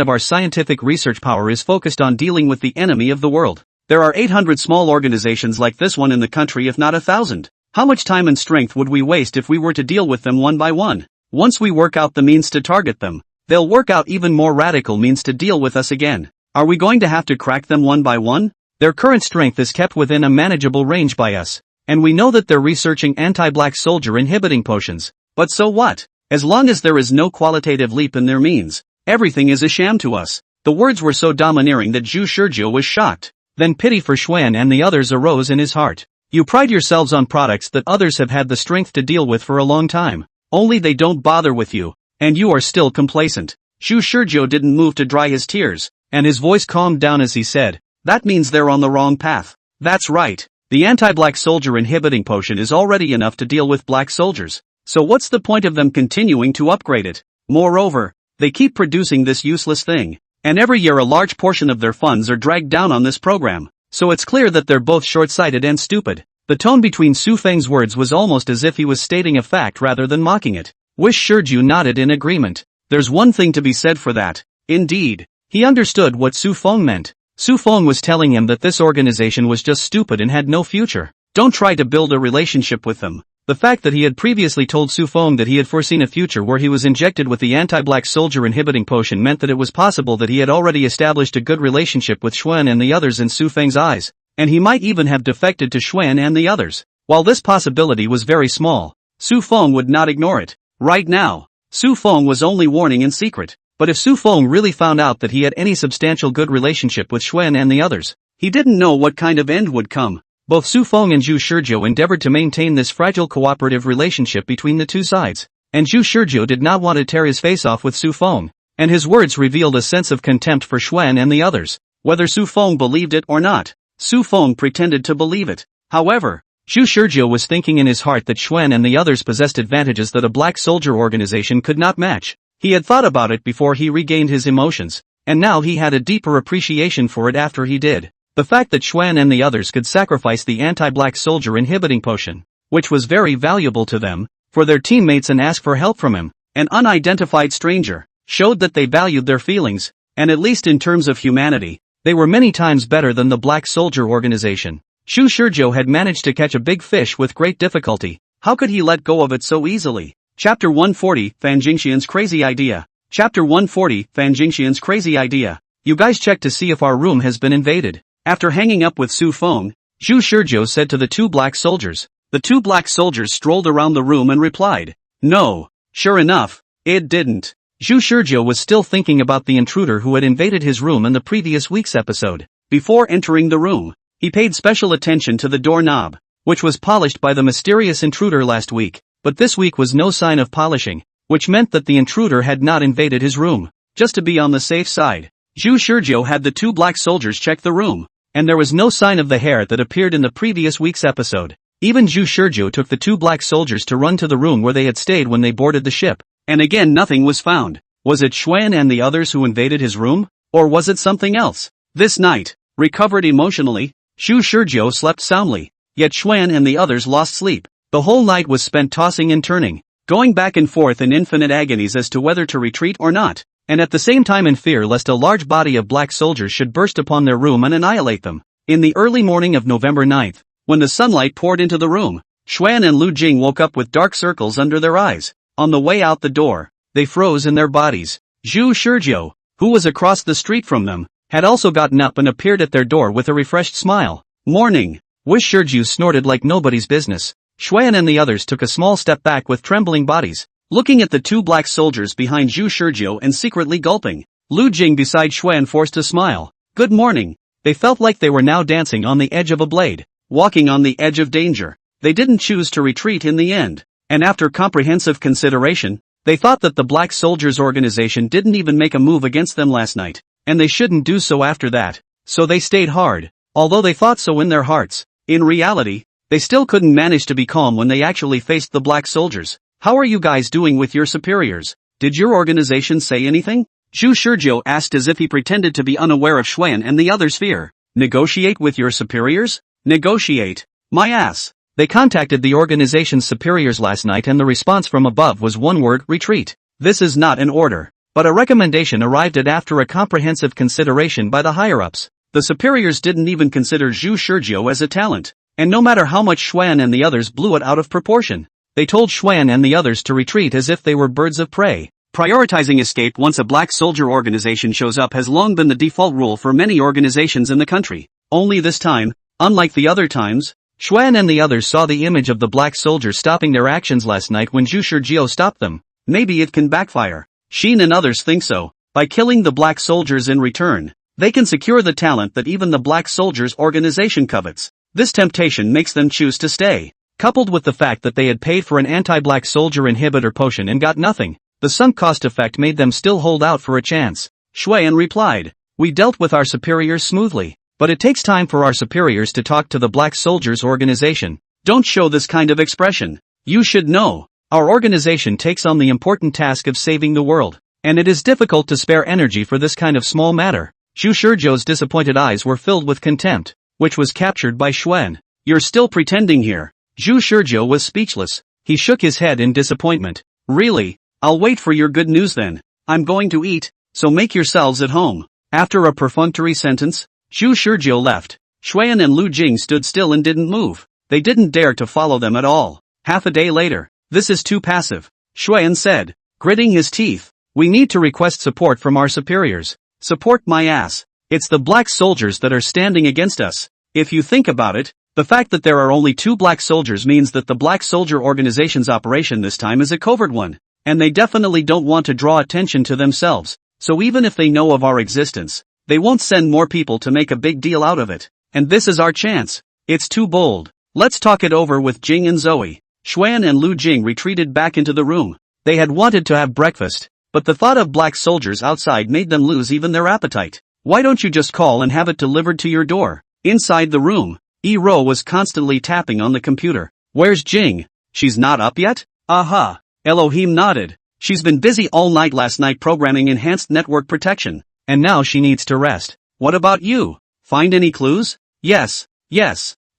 of our scientific research power is focused on dealing with the enemy of the world. There are 800 small organizations like this one in the country, if not 1,000. How much time and strength would we waste if we were to deal with them one by one? Once we work out the means to target them, they'll work out even more radical means to deal with us again. Are we going to have to crack them one by one? Their current strength is kept within a manageable range by us, and we know that they're researching anti-black soldier inhibiting potions. But so what? As long as there is no qualitative leap in their means, everything is a sham to us. The words were so domineering that Zhu Shizhou was shocked. Then pity for Xuan and the others arose in his heart. You pride yourselves on products that others have had the strength to deal with for a long time. Only they don't bother with you, and you are still complacent. Shu Shurjo didn't move to dry his tears, and his voice calmed down as he said, that means they're on the wrong path. That's right. The anti-black soldier inhibiting potion is already enough to deal with black soldiers. So what's the point of them continuing to upgrade it? Moreover, they keep producing this useless thing. And every year a large portion of their funds are dragged down on this program. So it's clear that they're both short-sighted and stupid. The tone between Su Feng's words was almost as if he was stating a fact rather than mocking it. Wish Shurju nodded in agreement. There's one thing to be said for that. Indeed. He understood what Su Feng meant. Su Feng was telling him that this organization was just stupid and had no future. Don't try to build a relationship with them. The fact that he had previously told Su Feng that he had foreseen a future where he was injected with the anti-black soldier inhibiting potion meant that it was possible that he had already established a good relationship with Xuan and the others in Su Feng's eyes, and he might even have defected to Xuan and the others. While this possibility was very small, Su Feng would not ignore it. Right now, Su Feng was only warning in secret, but if Su Feng really found out that he had any substantial good relationship with Xuan and the others, he didn't know what kind of end would come. Both Su Feng and Zhu Shurjo endeavored to maintain this fragile cooperative relationship between the two sides, and Zhu Shurjo did not want to tear his face off with Su Feng, and his words revealed a sense of contempt for Xuan and the others. Whether Su Feng believed it or not, Su Feng pretended to believe it. However, Zhu Shurjo was thinking in his heart that Xuan and the others possessed advantages that a black soldier organization could not match. He had thought about it before he regained his emotions, and now he had a deeper appreciation for it after he did. The fact that Xuan and the others could sacrifice the anti-black soldier inhibiting potion, which was very valuable to them, for their teammates and ask for help from him, an unidentified stranger, showed that they valued their feelings, and at least in terms of humanity, they were many times better than the black soldier organization. Shu Shurjo had managed to catch a big fish with great difficulty. How could he let go of it so easily? Chapter 140, Fan Jingxian's Crazy Idea. Chapter 140, Fan Jingxian's Crazy Idea. You guys check to see if our room has been invaded. After hanging up with Su Feng, Zhu Shurjo said to the two black soldiers. The two black soldiers strolled around the room and replied, no. Sure enough, it didn't. Zhu Shurjo was still thinking about the intruder who had invaded his room in the previous week's episode. Before entering the room, he paid special attention to the doorknob, which was polished by the mysterious intruder last week, but this week was no sign of polishing, which meant that the intruder had not invaded his room. Just to be on the safe side, Zhu Shurjo had the two black soldiers check the room, and there was no sign of the hair that appeared in the previous week's episode. Even Zhu Shurjo took the two black soldiers to run to the room where they had stayed when they boarded the ship, and again nothing was found. Was it Xuan and the others who invaded his room? Or was it something else? This night, recovered emotionally, Zhu Shurjo slept soundly, yet Xuan and the others lost sleep. The whole night was spent tossing and turning, going back and forth in infinite agonies as to whether to retreat or not, and at the same time in fear lest a large body of black soldiers should burst upon their room and annihilate them. In the early morning of November 9th, when the sunlight poured into the room, Xuan and Lu Jing woke up with dark circles under their eyes. On the way out the door, they froze in their bodies. Zhu Shurjo, who was across the street from them, had also gotten up and appeared at their door with a refreshed smile. Morning. Wish Shurju snorted like nobody's business. Xuan and the others took a small step back with trembling bodies, looking at the two black soldiers behind Zhu Shurjo and secretly gulping. Lu Jing beside Xuan forced a smile. Good morning. They felt like they were now dancing on the edge of a blade, walking on the edge of danger. They didn't choose to retreat in the end, and after comprehensive consideration, they thought that the Black Soldiers organization didn't even make a move against them last night, and they shouldn't do so after that, so they stayed hard, although they thought so in their hearts. In reality, they still couldn't manage to be calm when they actually faced the Black Soldiers. How are you guys doing with your superiors? Did your organization say anything? Zhu Shurjo asked as if he pretended to be unaware of Xuan and the others' fear. Negotiate with your superiors? Negotiate? My ass. They contacted the organization's superiors last night and the response from above was one word: retreat. This is not an order, but a recommendation arrived at after a comprehensive consideration by the higher-ups. The superiors didn't even consider Zhu Shurjo as a talent, and no matter how much Xuan and the others blew it out of proportion, they told Xuan and the others to retreat as if they were birds of prey. Prioritizing escape once a Black Soldier organization shows up has long been the default rule for many organizations in the country. Only this time, unlike the other times, Xuan and the others saw the image of the Black Soldier stopping their actions last night when Zhu Shurjo stopped them. Maybe it can backfire. Xin and others think so. By killing the Black Soldiers in return, they can secure the talent that even the Black Soldiers organization covets. This temptation makes them choose to stay. Coupled with the fact that they had paid for an anti-black soldier inhibitor potion and got nothing, the sunk cost effect made them still hold out for a chance. Xuan replied, "We dealt with our superiors smoothly, but it takes time for our superiors to talk to the Black Soldiers organization. Don't show this kind of expression. You should know. Our organization takes on the important task of saving the world, and it is difficult to spare energy for this kind of small matter." Zhu Shizhou's disappointed eyes were filled with contempt, which was captured by Xuan. "You're still pretending here." Zhu Shizhou was speechless. He shook his head in disappointment. "Really? I'll wait for your good news then. I'm going to eat, so make yourselves at home." After a perfunctory sentence, Zhu Shizhou left. Xuan and Lu Jing stood still and didn't move. They didn't dare to follow them at all. Half a day later, "This is too passive," Xuan said, gritting his teeth. "We need to request support from our superiors." "Support my ass. It's the black soldiers that are standing against us. If you think about it, the fact that there are only 2 black soldiers means that the Black Soldier Organization's operation this time is a covert one, and they definitely don't want to draw attention to themselves, so even if they know of our existence, they won't send more people to make a big deal out of it. And this is our chance. It's too bold. Let's talk it over with Jing and Zoe." Xuan and Lu Jing retreated back into the room. They had wanted to have breakfast, but the thought of black soldiers outside made them lose even their appetite. "Why don't you just call and have it delivered to your door?" Inside the room, Yi-Ro was constantly tapping on the computer. "Where's Jing? She's not up yet?" "Aha." Elohim nodded. "She's been busy all night last night programming enhanced network protection, and now she needs to rest." "What about you? Find any clues?" Yes.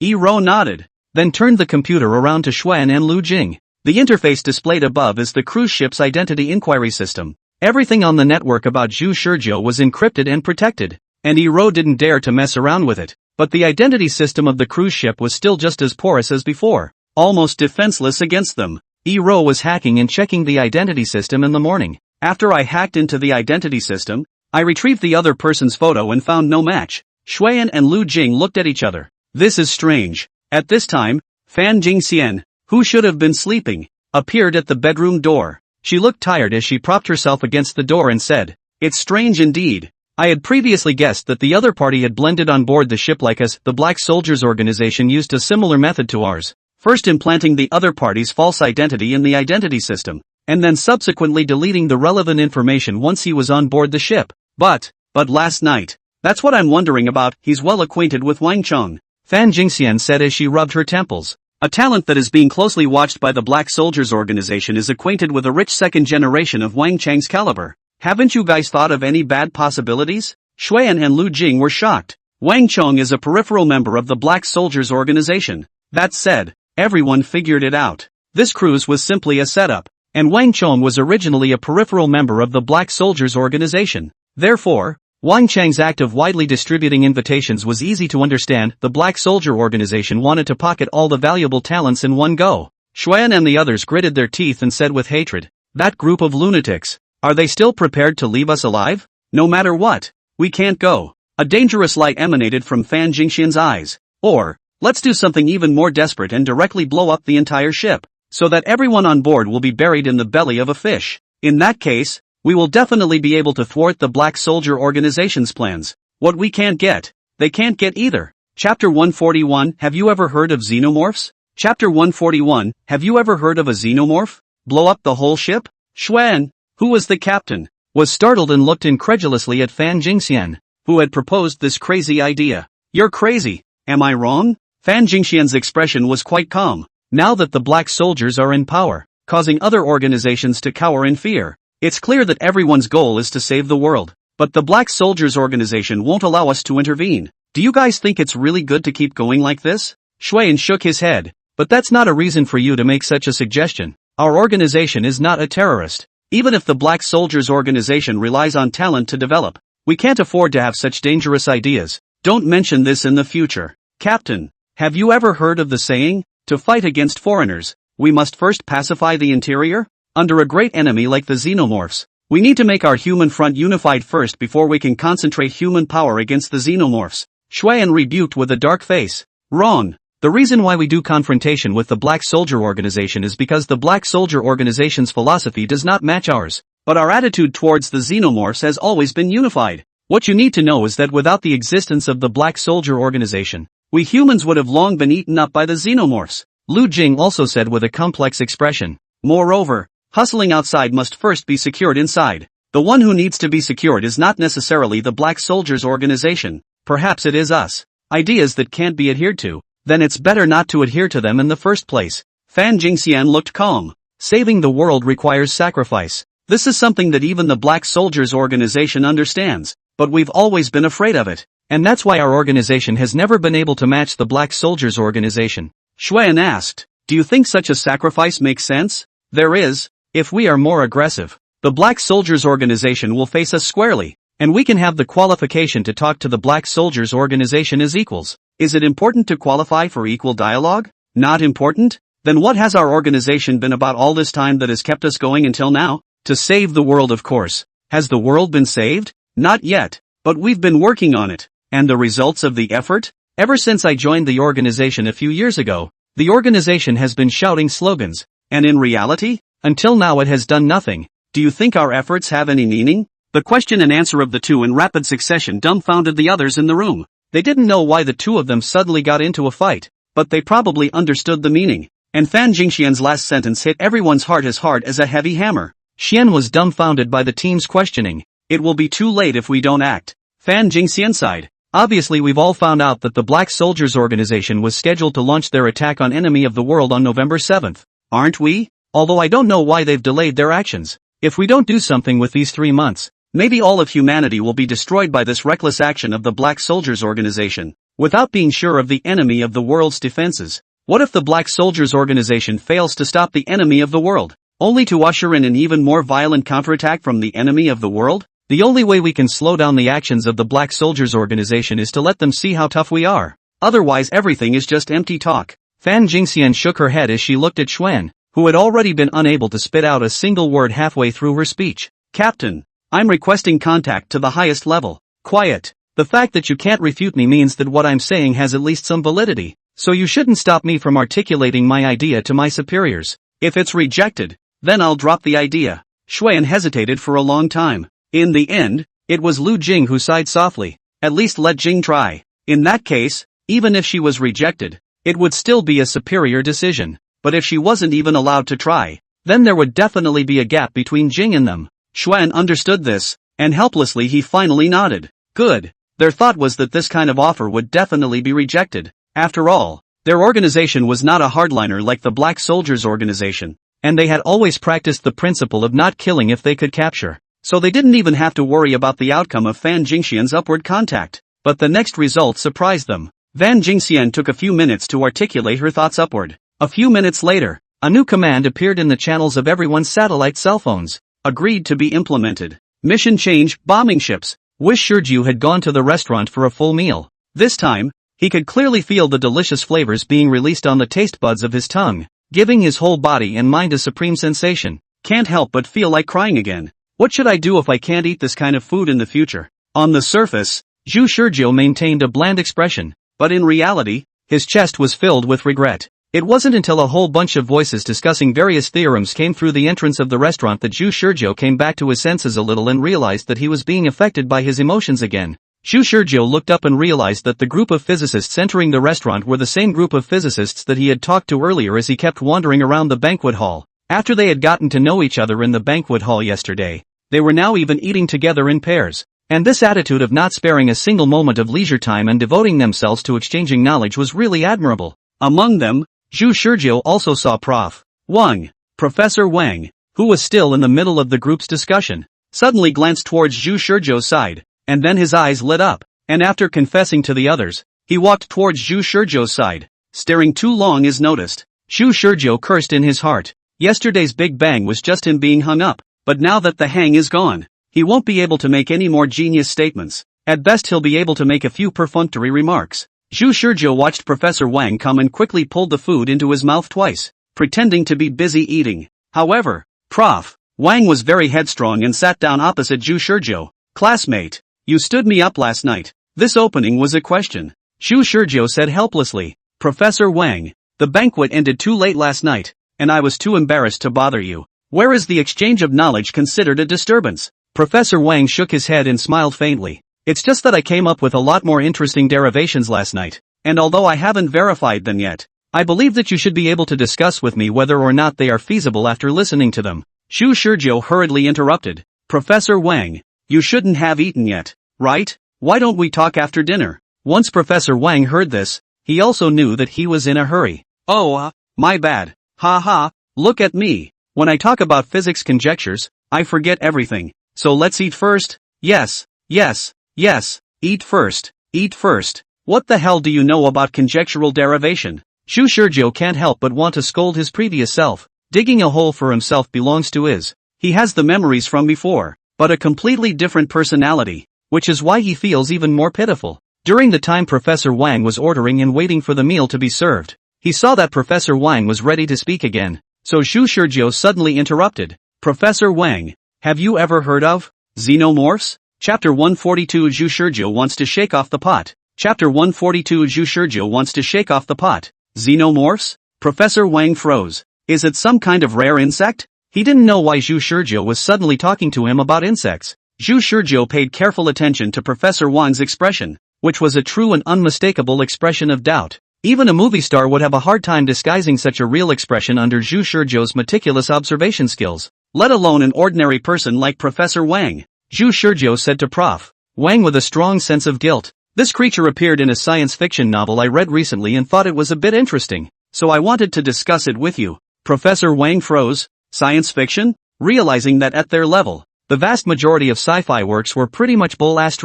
Yi-Ro nodded, then turned the computer around to Xuan and Lu Jing. The interface displayed above is the cruise ship's identity inquiry system. Everything on the network about Zhu Shizhou was encrypted and protected, and Yi-Ro didn't dare to mess around with it. But the identity system of the cruise ship was still just as porous as before, almost defenseless against them. Yi-Ro was hacking and checking the identity system in the morning. "After I hacked into the identity system, I retrieved the other person's photo and found no match." Xuan and Lu Jing looked at each other. "This is strange." At this time, Fan Jingxian, who should have been sleeping, appeared at the bedroom door. She looked tired as she propped herself against the door and said, "It's strange indeed. I had previously guessed that the other party had blended on board the ship like us. The Black Soldiers Organization used a similar method to ours, first implanting the other party's false identity in the identity system, and then subsequently deleting the relevant information once he was on board the ship. But last night, that's what I'm wondering about." "He's well acquainted with Wang Chong," Fan Jingxian said as she rubbed her temples. "A talent that is being closely watched by the Black Soldiers Organization is acquainted with a rich second generation of Wang Chang's caliber. Haven't you guys thought of any bad possibilities?" Xuan and Lu Jing were shocked. Wang Chong is a peripheral member of the Black Soldiers Organization. That said, everyone figured it out. This cruise was simply a setup, and Wang Chong was originally a peripheral member of the Black Soldiers Organization. Therefore, Wang Chang's act of widely distributing invitations was easy to understand. The Black Soldier Organization wanted to pocket all the valuable talents in one go. Xuan and the others gritted their teeth and said with hatred, "That group of lunatics, are they still prepared to leave us alive? No matter what, we can't go." A dangerous light emanated from Fan Jingxian's eyes. "Or, let's do something even more desperate and directly blow up the entire ship, so that everyone on board will be buried in the belly of a fish. In that case, we will definitely be able to thwart the Black Soldier Organization's plans. What we can't get, they can't get either." Chapter 141. Have you ever heard of xenomorphs? Chapter 141. Have you ever heard of a xenomorph? Blow up the whole ship? Xuan, who was the captain, was startled and looked incredulously at Fan Jingxian, who had proposed this crazy idea. "You're crazy, am I wrong?" Fan Jingxian's expression was quite calm. Now that the black soldiers are in power, causing other organizations to cower in fear, it's clear that everyone's goal is to save the world. But the Black Soldiers Organization won't allow us to intervene. Do you guys think it's really good to keep going like this? Xuan shook his head. But that's not a reason for you to make such a suggestion. Our organization is not a terrorist. Even if the Black Soldiers Organization relies on talent to develop, we can't afford to have such dangerous ideas. Don't mention this in the future. Captain, have you ever heard of the saying, to fight against foreigners, we must first pacify the interior? Under a great enemy like the xenomorphs, we need to make our human front unified first before we can concentrate human power against the xenomorphs. Xuan rebuked with a dark face. Wrong. The reason why we do confrontation with the Black Soldier Organization is because the Black Soldier Organization's philosophy does not match ours, but our attitude towards the xenomorphs has always been unified. What you need to know is that without the existence of the Black Soldier Organization, we humans would have long been eaten up by the xenomorphs, Lu Jing also said with a complex expression. Moreover, hustling outside must first be secured inside. The one who needs to be secured is not necessarily the Black Soldiers organization, perhaps it is us. Ideas that can't be adhered to, then it's better not to adhere to them in the first place. Fan Jingxian looked calm. Saving the world requires sacrifice. This is something that even the Black Soldiers organization understands, but we've always been afraid of it. And that's why our organization has never been able to match the Black Soldiers organization. Xuan asked, do you think such a sacrifice makes sense? There is, if we are more aggressive. The Black Soldiers organization will face us squarely, and we can have the qualification to talk to the Black Soldiers organization as equals. Is it important to qualify for equal dialogue? Not important? Then what has our organization been about all this time that has kept us going until now? To save the world, of course. Has the world been saved? Not yet, but we've been working on it. And the results of the effort? Ever since I joined the organization a few years ago, the organization has been shouting slogans, and in reality, until now it has done nothing. Do you think our efforts have any meaning? The question and answer of the two in rapid succession dumbfounded the others in the room. They didn't know why the two of them suddenly got into a fight, but they probably understood the meaning. And Fan Jingxian's last sentence hit everyone's heart as a heavy hammer. Xian was dumbfounded by the team's questioning. It will be too late if we don't act. Fan Jingxian sighed. Obviously we've all found out that the Black Soldiers organization was scheduled to launch their attack on Enemy of the World on November 7th. Aren't we? Although I don't know why they've delayed their actions. If we don't do something with these 3 months, maybe all of humanity will be destroyed by this reckless action of the Black Soldiers organization. Without being sure of the Enemy of the World's defenses. What if the Black Soldiers organization fails to stop the Enemy of the World, only to usher in an even more violent counterattack from the Enemy of the World? The only way we can slow down the actions of the Black Soldiers organization is to let them see how tough we are. Otherwise everything is just empty talk. Fan Jingxian shook her head as she looked at Xuan, who had already been unable to spit out a single word halfway through her speech. Captain, I'm requesting contact to the highest level. Quiet. The fact that you can't refute me means that what I'm saying has at least some validity, so you shouldn't stop me from articulating my idea to my superiors. If it's rejected, then I'll drop the idea. Xuan hesitated for a long time. In the end, it was Lu Jing who sighed softly. At least let Jing try. In that case, even if she was rejected, it would still be a superior decision. But if she wasn't even allowed to try, then there would definitely be a gap between Jing and them. Xuan understood this, and helplessly he finally nodded. Good. Their thought was that this kind of offer would definitely be rejected. After all, their organization was not a hardliner like the Black Soldiers organization, and they had always practiced the principle of not killing if they could capture. So they didn't even have to worry about the outcome of Fan Jingxian's upward contact. But the next result surprised them. Fan Jingxian took a few minutes to articulate her thoughts upward. A few minutes later, a new command appeared in the channels of everyone's satellite cell phones. Agreed to be implemented. Mission change, bombing ships. Wish Shurju had gone to the restaurant for a full meal. This time, he could clearly feel the delicious flavors being released on the taste buds of his tongue, giving his whole body and mind a supreme sensation. Can't help but feel like crying again. What should I do if I can't eat this kind of food in the future? On the surface, Zhu Shurjiu maintained a bland expression, but in reality, his chest was filled with regret. It wasn't until a whole bunch of voices discussing various theorems came through the entrance of the restaurant that Zhu Shurjiu came back to his senses a little and realized that he was being affected by his emotions again. Zhu Shurjiu looked up and realized that the group of physicists entering the restaurant were the same group of physicists that he had talked to earlier as he kept wandering around the banquet hall. After they had gotten to know each other in the banquet hall yesterday, they were now even eating together in pairs. And this attitude of not sparing a single moment of leisure time and devoting themselves to exchanging knowledge was really admirable. Among them, Zhu Shurjiu also saw Prof. Wang, Professor Wang, who was still in the middle of the group's discussion, suddenly glanced towards Zhu Shurjiu's side, and then his eyes lit up, and after confessing to the others, he walked towards Zhu Shurjiu's side. Staring too long is noticed. Zhu Shurjiu cursed in his heart. Yesterday's Big Bang was just him being hung up, but now that the hang is gone, he won't be able to make any more genius statements. At best he'll be able to make a few perfunctory remarks. Zhu Shurjiu watched Professor Wang come and quickly pulled the food into his mouth twice, pretending to be busy eating. However, Prof. Wang was very headstrong and sat down opposite Zhu Shurjiu. Classmate, you stood me up last night. This opening was a question. Zhu Shurjiu said helplessly. Professor Wang, the banquet ended too late last night, and I was too embarrassed to bother you. Where is the exchange of knowledge considered a disturbance? Professor Wang shook his head and smiled faintly. It's just that I came up with a lot more interesting derivations last night. and although I haven't verified them yet, I believe that you should be able to discuss with me whether or not they are feasible after listening to them. Xu Shizhou hurriedly interrupted. Professor Wang, you shouldn't have eaten yet, right? Why don't we talk after dinner? Once Professor Wang heard this, he also knew that he was in a hurry. Oh, my bad. Ha ha, look at me. When I talk about physics conjectures, I forget everything. So let's eat first. Yes, yes, yes, eat first, eat first. What the hell do you know about conjectural derivation? Xu Shizhou can't help but want to scold his previous self. Digging a hole for himself belongs to his. He has the memories from before, but a completely different personality, which is why he feels even more pitiful. During the time Professor Wang was ordering and waiting for the meal to be served, he saw that Professor Wang was ready to speak again, so Xu Shizhou suddenly interrupted. Professor Wang, have you ever heard of xenomorphs? Chapter 142 Xu Shizhou wants to shake off the pot. Chapter 142 Xu Shizhou wants to shake off the pot. Xenomorphs? Professor Wang froze. Is it some kind of rare insect? He didn't know why Xu Shizhou was suddenly talking to him about insects. Xu Shizhou paid careful attention to Professor Wang's expression, which was a true and unmistakable expression of doubt. Even a movie star would have a hard time disguising such a real expression under Xu Shizhou's meticulous observation skills, let alone an ordinary person like Professor Wang. Xu Shizhou said to Prof. Wang with a strong sense of guilt. This creature appeared in a science fiction novel I read recently and thought it was a bit interesting, so I wanted to discuss it with you. Professor Wang froze. Science fiction? Realizing that at their level, the vast majority of sci-fi works were pretty much bull *****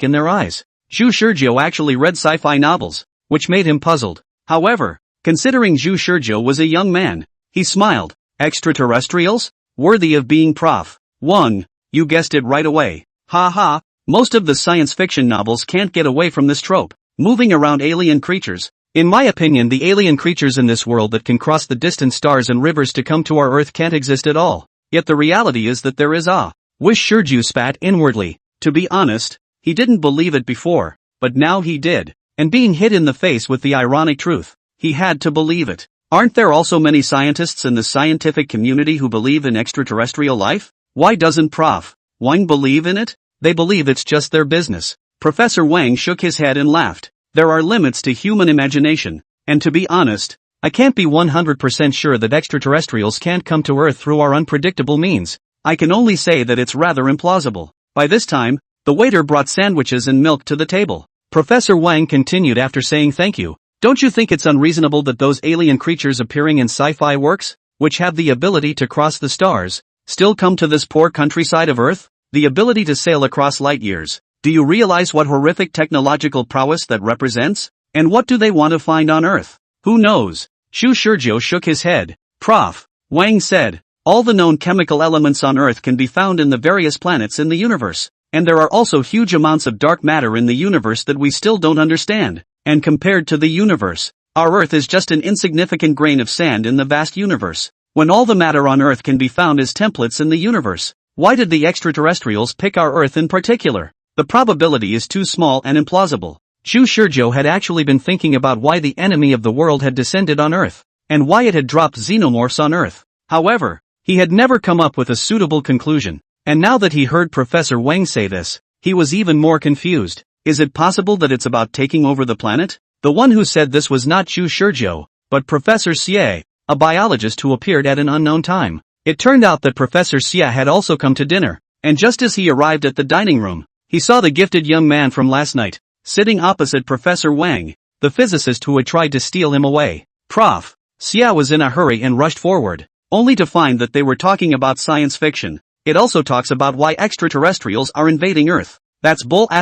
in their eyes. Xu Shizhou actually read sci-fi novels, which made him puzzled. However, considering Xu Shizhou was a young man, he smiled. Extraterrestrials? Worthy of being Prof. Wang, you guessed it right away. Ha ha, most of the science fiction novels can't get away from this trope, moving around alien creatures. In my opinion, the alien creatures in this world that can cross the distant stars and rivers to come to our Earth can't exist at all. Yet the reality is that there is a. Wish Shizhou spat inwardly. To be honest, he didn't believe it before, but now he did. And being hit in the face with the ironic truth, he had to believe it. Aren't there also many scientists in the scientific community who believe in extraterrestrial life? Why doesn't Prof. Wang believe in it? They believe it's just their business. Professor Wang shook his head and laughed. There are limits to human imagination, and to be honest, I can't be 100% sure that extraterrestrials can't come to Earth through our unpredictable means. I can only say that it's rather implausible. By this time, the waiter brought sandwiches and milk to the table. Professor Wang continued after saying thank you. Don't you think it's unreasonable that those alien creatures appearing in sci-fi works, which have the ability to cross the stars, still come to this poor countryside of Earth? The ability to sail across light years. Do you realize what horrific technological prowess that represents? And what do they want to find on Earth? Who knows? Xu Shizhou shook his head. Prof. Wang said, all the known chemical elements on Earth can be found in the various planets in the universe. And there are also huge amounts of dark matter in the universe that we still don't understand. And compared to the universe, our Earth is just an insignificant grain of sand in the vast universe. When all the matter on Earth can be found as templates in the universe, why did the extraterrestrials pick our Earth in particular? The probability is too small and implausible. Xu Shizhou had actually been thinking about why the enemy of the world had descended on Earth, and why it had dropped xenomorphs on Earth. However, he had never come up with a suitable conclusion, and now that he heard Professor Wang say this, he was even more confused. Is it possible that it's about taking over the planet? The one who said this was not Xu Shizhou, but Professor Xie, a biologist who appeared at an unknown time. It turned out that Professor Xie had also come to dinner, and just as he arrived at the dining room, he saw the gifted young man from last night, sitting opposite Professor Wang, the physicist who had tried to steal him away. Prof. Xie was in a hurry and rushed forward, only to find that they were talking about science fiction. It also talks about why extraterrestrials are invading Earth. That's bull ********.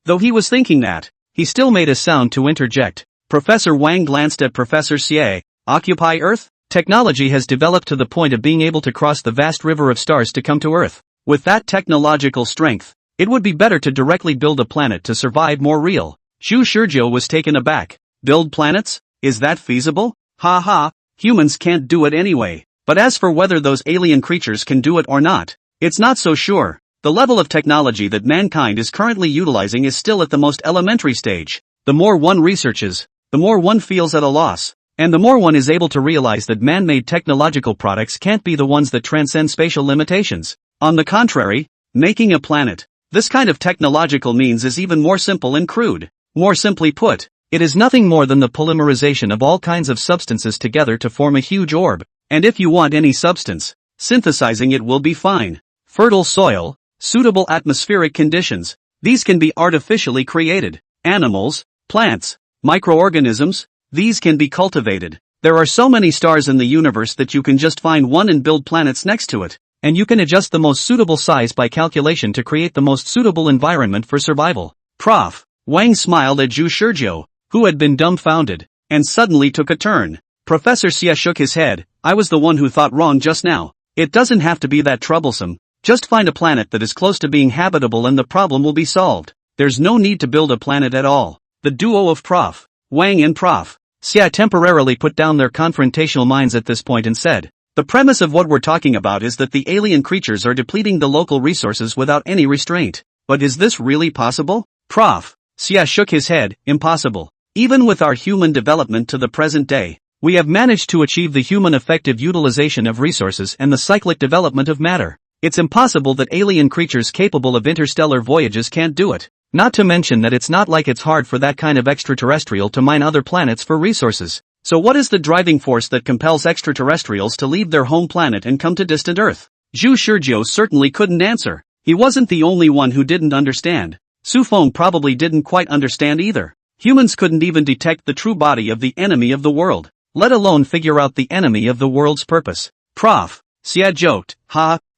Though he was thinking that, he still made a sound to interject. Professor Wang glanced at Professor Xie. Occupy Earth? Technology has developed to the point of being able to cross the vast river of stars to come to Earth. With that technological strength, it would be better to directly build a planet to survive more real. Xu Shizhou was taken aback. Build planets? Is that feasible? Ha ha, humans can't do it anyway. But as for whether those alien creatures can do it or not, it's not so sure. The level of technology that mankind is currently utilizing is still at the most elementary stage. The more one researches, the more one feels at a loss. And the more one is able to realize that man-made technological products can't be the ones that transcend spatial limitations. On the contrary, making a planet, This kind of technological means is even more simple and crude. More simply put, it is nothing more than the polymerization of all kinds of substances together to form a huge orb, and if you want any substance, synthesizing it will be fine. Fertile soil, suitable atmospheric conditions, these can be artificially created. Animals, plants, microorganisms, these can be cultivated. There are so many stars in the universe that you can just find one and build planets next to it, and you can adjust the most suitable size by calculation to create the most suitable environment for survival. Prof. Wang smiled at Zhu Shizhou, who had been dumbfounded, and suddenly took a turn. Professor Xie shook his head. I was the one who thought wrong just now. It doesn't have to be that troublesome. Just find a planet that is close to being habitable and the problem will be solved. There's no need to build a planet at all. The duo of Prof. Wang and Prof. Xie temporarily put down their confrontational minds at this point and said, the premise of what we're talking about is that the alien creatures are depleting the local resources without any restraint. But is this really possible? Prof. Xie shook his head. Impossible. Even with our human development to the present day, we have managed to achieve the human effective utilization of resources and the cyclic development of matter. It's impossible that alien creatures capable of interstellar voyages can't do it. Not to mention that it's not like it's hard for that kind of extraterrestrial to mine other planets for resources. So what is the driving force that compels extraterrestrials to leave their home planet and come to distant Earth? Zhu Shizhou certainly couldn't answer. He wasn't the only one who didn't understand. Su Feng probably didn't quite understand either. Humans couldn't even detect the true body of the enemy of the world, let alone figure out the enemy of the world's purpose. Prof. Xie joked,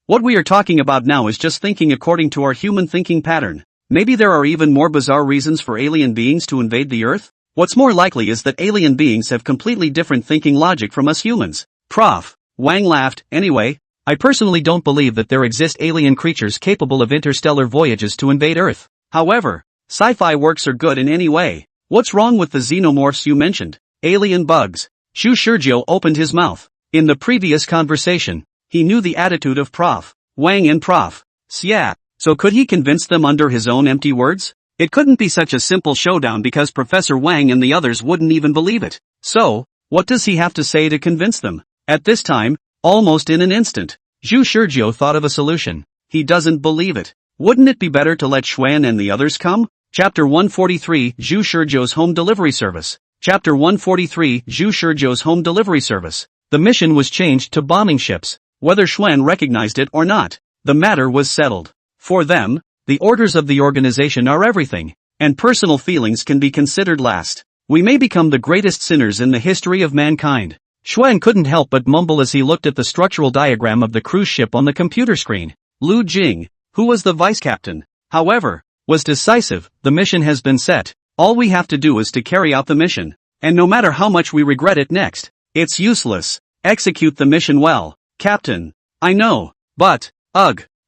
what we are talking about now is just thinking according to our human thinking pattern. Maybe there are even more bizarre reasons for alien beings to invade the Earth? What's more likely is that alien beings have completely different thinking logic from us humans. Prof. Wang laughed. Anyway, I personally don't believe that there exist alien creatures capable of interstellar voyages to invade Earth. However, sci-fi works are good in any way. What's wrong with the xenomorphs you mentioned? Alien bugs. Zhu Shizhou opened his mouth. In the previous conversation, he knew the attitude of Prof. Wang and Prof. Xie, so could he convince them under his own empty words? It couldn't be such a simple showdown because Professor Wang and the others wouldn't even believe it. So, what does he have to say to convince them? At this time, almost in an instant, Zhu Shizhou thought of a solution. He doesn't believe it. Wouldn't it be better to let Xuan and the others come? Chapter 143, Zhu Shizhou's Home Delivery Service. Chapter 143, Zhu Shizhou's Home Delivery Service. The mission was changed to bombing ships. Whether Xuan recognized it or not, the matter was settled. For them, the orders of the organization are everything, and personal feelings can be considered last. We may become the greatest sinners in the history of mankind. Xuan couldn't help but mumble as he looked at the structural diagram of the cruise ship on the computer screen. Lu Jing, who was the vice captain, however, was decisive. The mission has been set. All we have to do is to carry out the mission. And no matter how much we regret it next, it's useless. Execute the mission well. Captain. I know. But,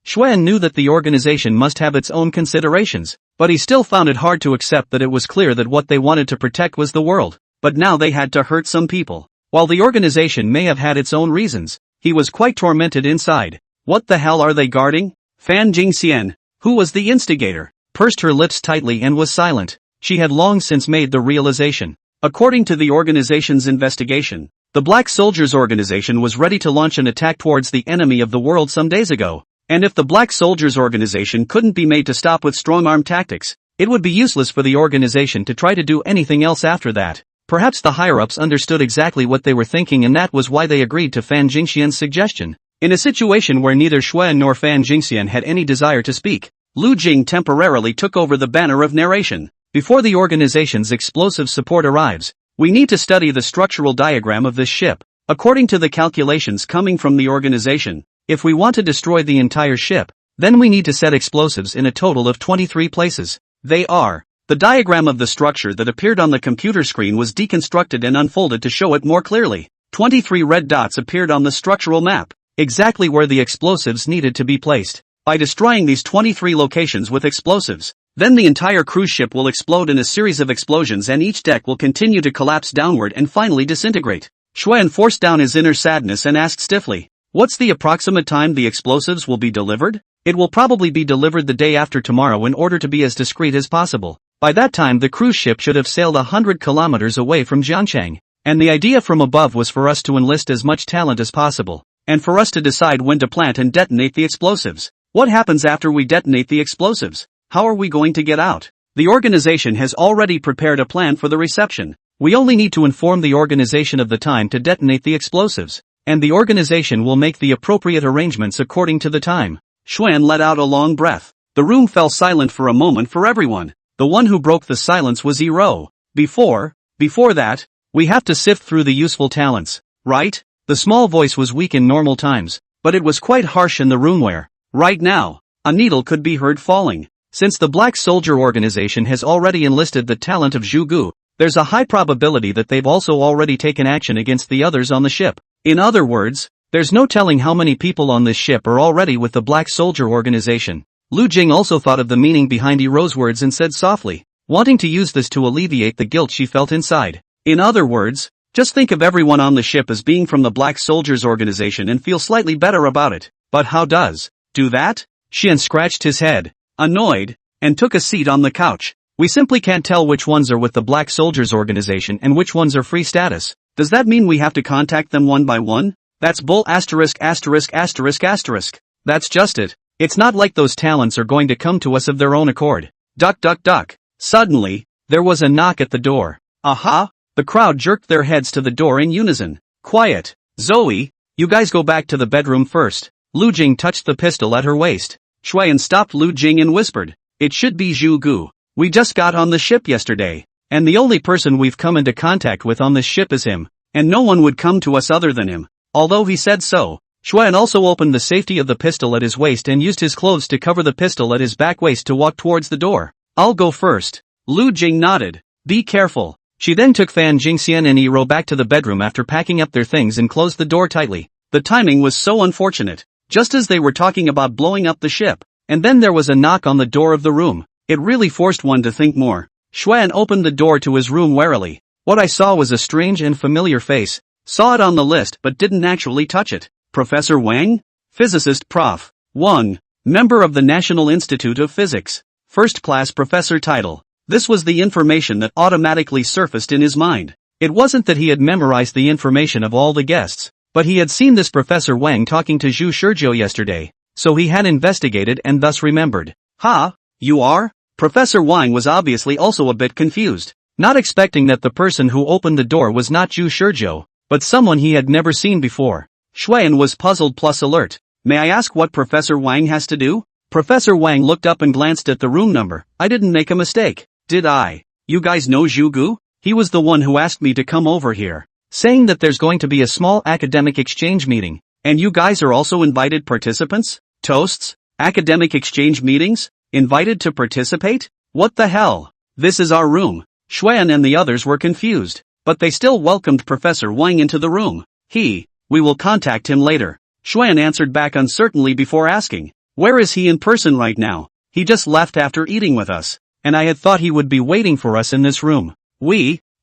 Xuan knew that the organization must have its own considerations, but he still found it hard to accept that it was clear that what they wanted to protect was the world, but now they had to hurt some people. While the organization may have had its own reasons, he was quite tormented inside. What the hell are they guarding? Fan Jingxian, who was the instigator, pursed her lips tightly and was silent. She had long since made the realization. According to the organization's investigation, the Black Soldiers organization was ready to launch an attack towards the enemy of the world some days ago. And if the Black Soldiers organization couldn't be made to stop with strong-arm tactics, it would be useless for the organization to try to do anything else after that. Perhaps the higher-ups understood exactly what they were thinking and that was why they agreed to Fan Jingxian's suggestion. In a situation where neither Xuan nor Fan Jingxian had any desire to speak, Lu Jing temporarily took over the banner of narration. Before the organization's explosive support arrives, we need to study the structural diagram of this ship. According to the calculations coming from the organization, if we want to destroy the entire ship, then we need to set explosives in a total of 23 places. They are. The diagram of the structure that appeared on the computer screen was deconstructed and unfolded to show it more clearly. 23 red dots appeared on the structural map, exactly where the explosives needed to be placed. By destroying these 23 locations with explosives, then the entire cruise ship will explode in a series of explosions and each deck will continue to collapse downward and finally disintegrate. Xuan forced down his inner sadness and asked stiffly, what's the approximate time the explosives will be delivered? It will probably be delivered the day after tomorrow in order to be as discreet as possible. By that time the cruise ship should have sailed 100 kilometers away from Jiangchang. And the idea from above was for us to enlist as much talent as possible, and for us to decide when to plant and detonate the explosives. What happens after we detonate the explosives? How are we going to get out? The organization has already prepared a plan for the reception. We only need to inform the organization of the time to detonate the explosives, and the organization will make the appropriate arrangements according to the time. Xuan let out a long breath. The room fell silent for a moment for everyone. The one who broke the silence was Ero. Before that, we have to sift through the useful talents, right? The small voice was weak in normal times, but it was quite harsh in the room where, right now, a needle could be heard falling. Since the Black Soldier organization has already enlisted the talent of Zhu Gu, there's a high probability that they've also already taken action against the others on the ship. In other words, there's no telling how many people on this ship are already with the Black Soldier organization. Lu Jing also thought of the meaning behind Ero's words and said softly, wanting to use this to alleviate the guilt she felt inside. In other words, just think of everyone on the ship as being from the Black Soldiers organization and feel slightly better about it. But how does do that? Xian scratched his head, annoyed, and took a seat on the couch. We simply can't tell which ones are with the Black Soldiers organization and which ones are free status. Does that mean we have to contact them one by one? That's bull asterisk asterisk asterisk asterisk. That's just it. It's not like those talents are going to come to us of their own accord. Duck duck duck. Suddenly, there was a knock at the door. Aha! The crowd jerked their heads to the door in unison. Quiet. Zoe, you guys go back to the bedroom first. Lu Jing touched the pistol at her waist. Xuan stopped Lu Jing and whispered, it should be Zhu Gu. We just got on the ship yesterday, and the only person we've come into contact with on this ship is him, and no one would come to us other than him. Although he said so, Xuan also opened the safety of the pistol at his waist and used his clothes to cover the pistol at his back waist to walk towards the door. I'll go first. Lu Jing nodded. Be careful. She then took Fan Jingxian and Ero back to the bedroom after packing up their things and closed the door tightly. The timing was so unfortunate. Just as they were talking about blowing up the ship, and then there was a knock on the door of the room. It really forced one to think more. Xuan opened the door to his room warily. What I saw was a strange and familiar face. Saw it on the list but didn't actually touch it. Professor Wang? Physicist Prof. Wang. Member of the National Institute of Physics. First class professor title. This was the information that automatically surfaced in his mind. It wasn't that he had memorized the information of all the guests, but he had seen this Professor Wang talking to Zhu Shizhou yesterday, so he had investigated and thus remembered. Ha, you are? Professor Wang was obviously also a bit confused, not expecting that the person who opened the door was not Zhu Shizhou, but someone he had never seen before. Xuan was puzzled plus alert. May I ask what Professor Wang has to do? Professor Wang looked up and glanced at the room number. I didn't make a mistake, did I? You guys know Zhu Gu? He was the one who asked me to come over here, saying that there's going to be a small academic exchange meeting, and you guys are also invited participants? Toasts? Academic exchange meetings? Invited to participate? What the hell? This is our room. Xuan and the others were confused, but they still welcomed Professor Wang into the room. We will contact him later. Xuan answered back uncertainly before asking, where is he in person right now? He just left after eating with us, and I had thought he would be waiting for us in this room.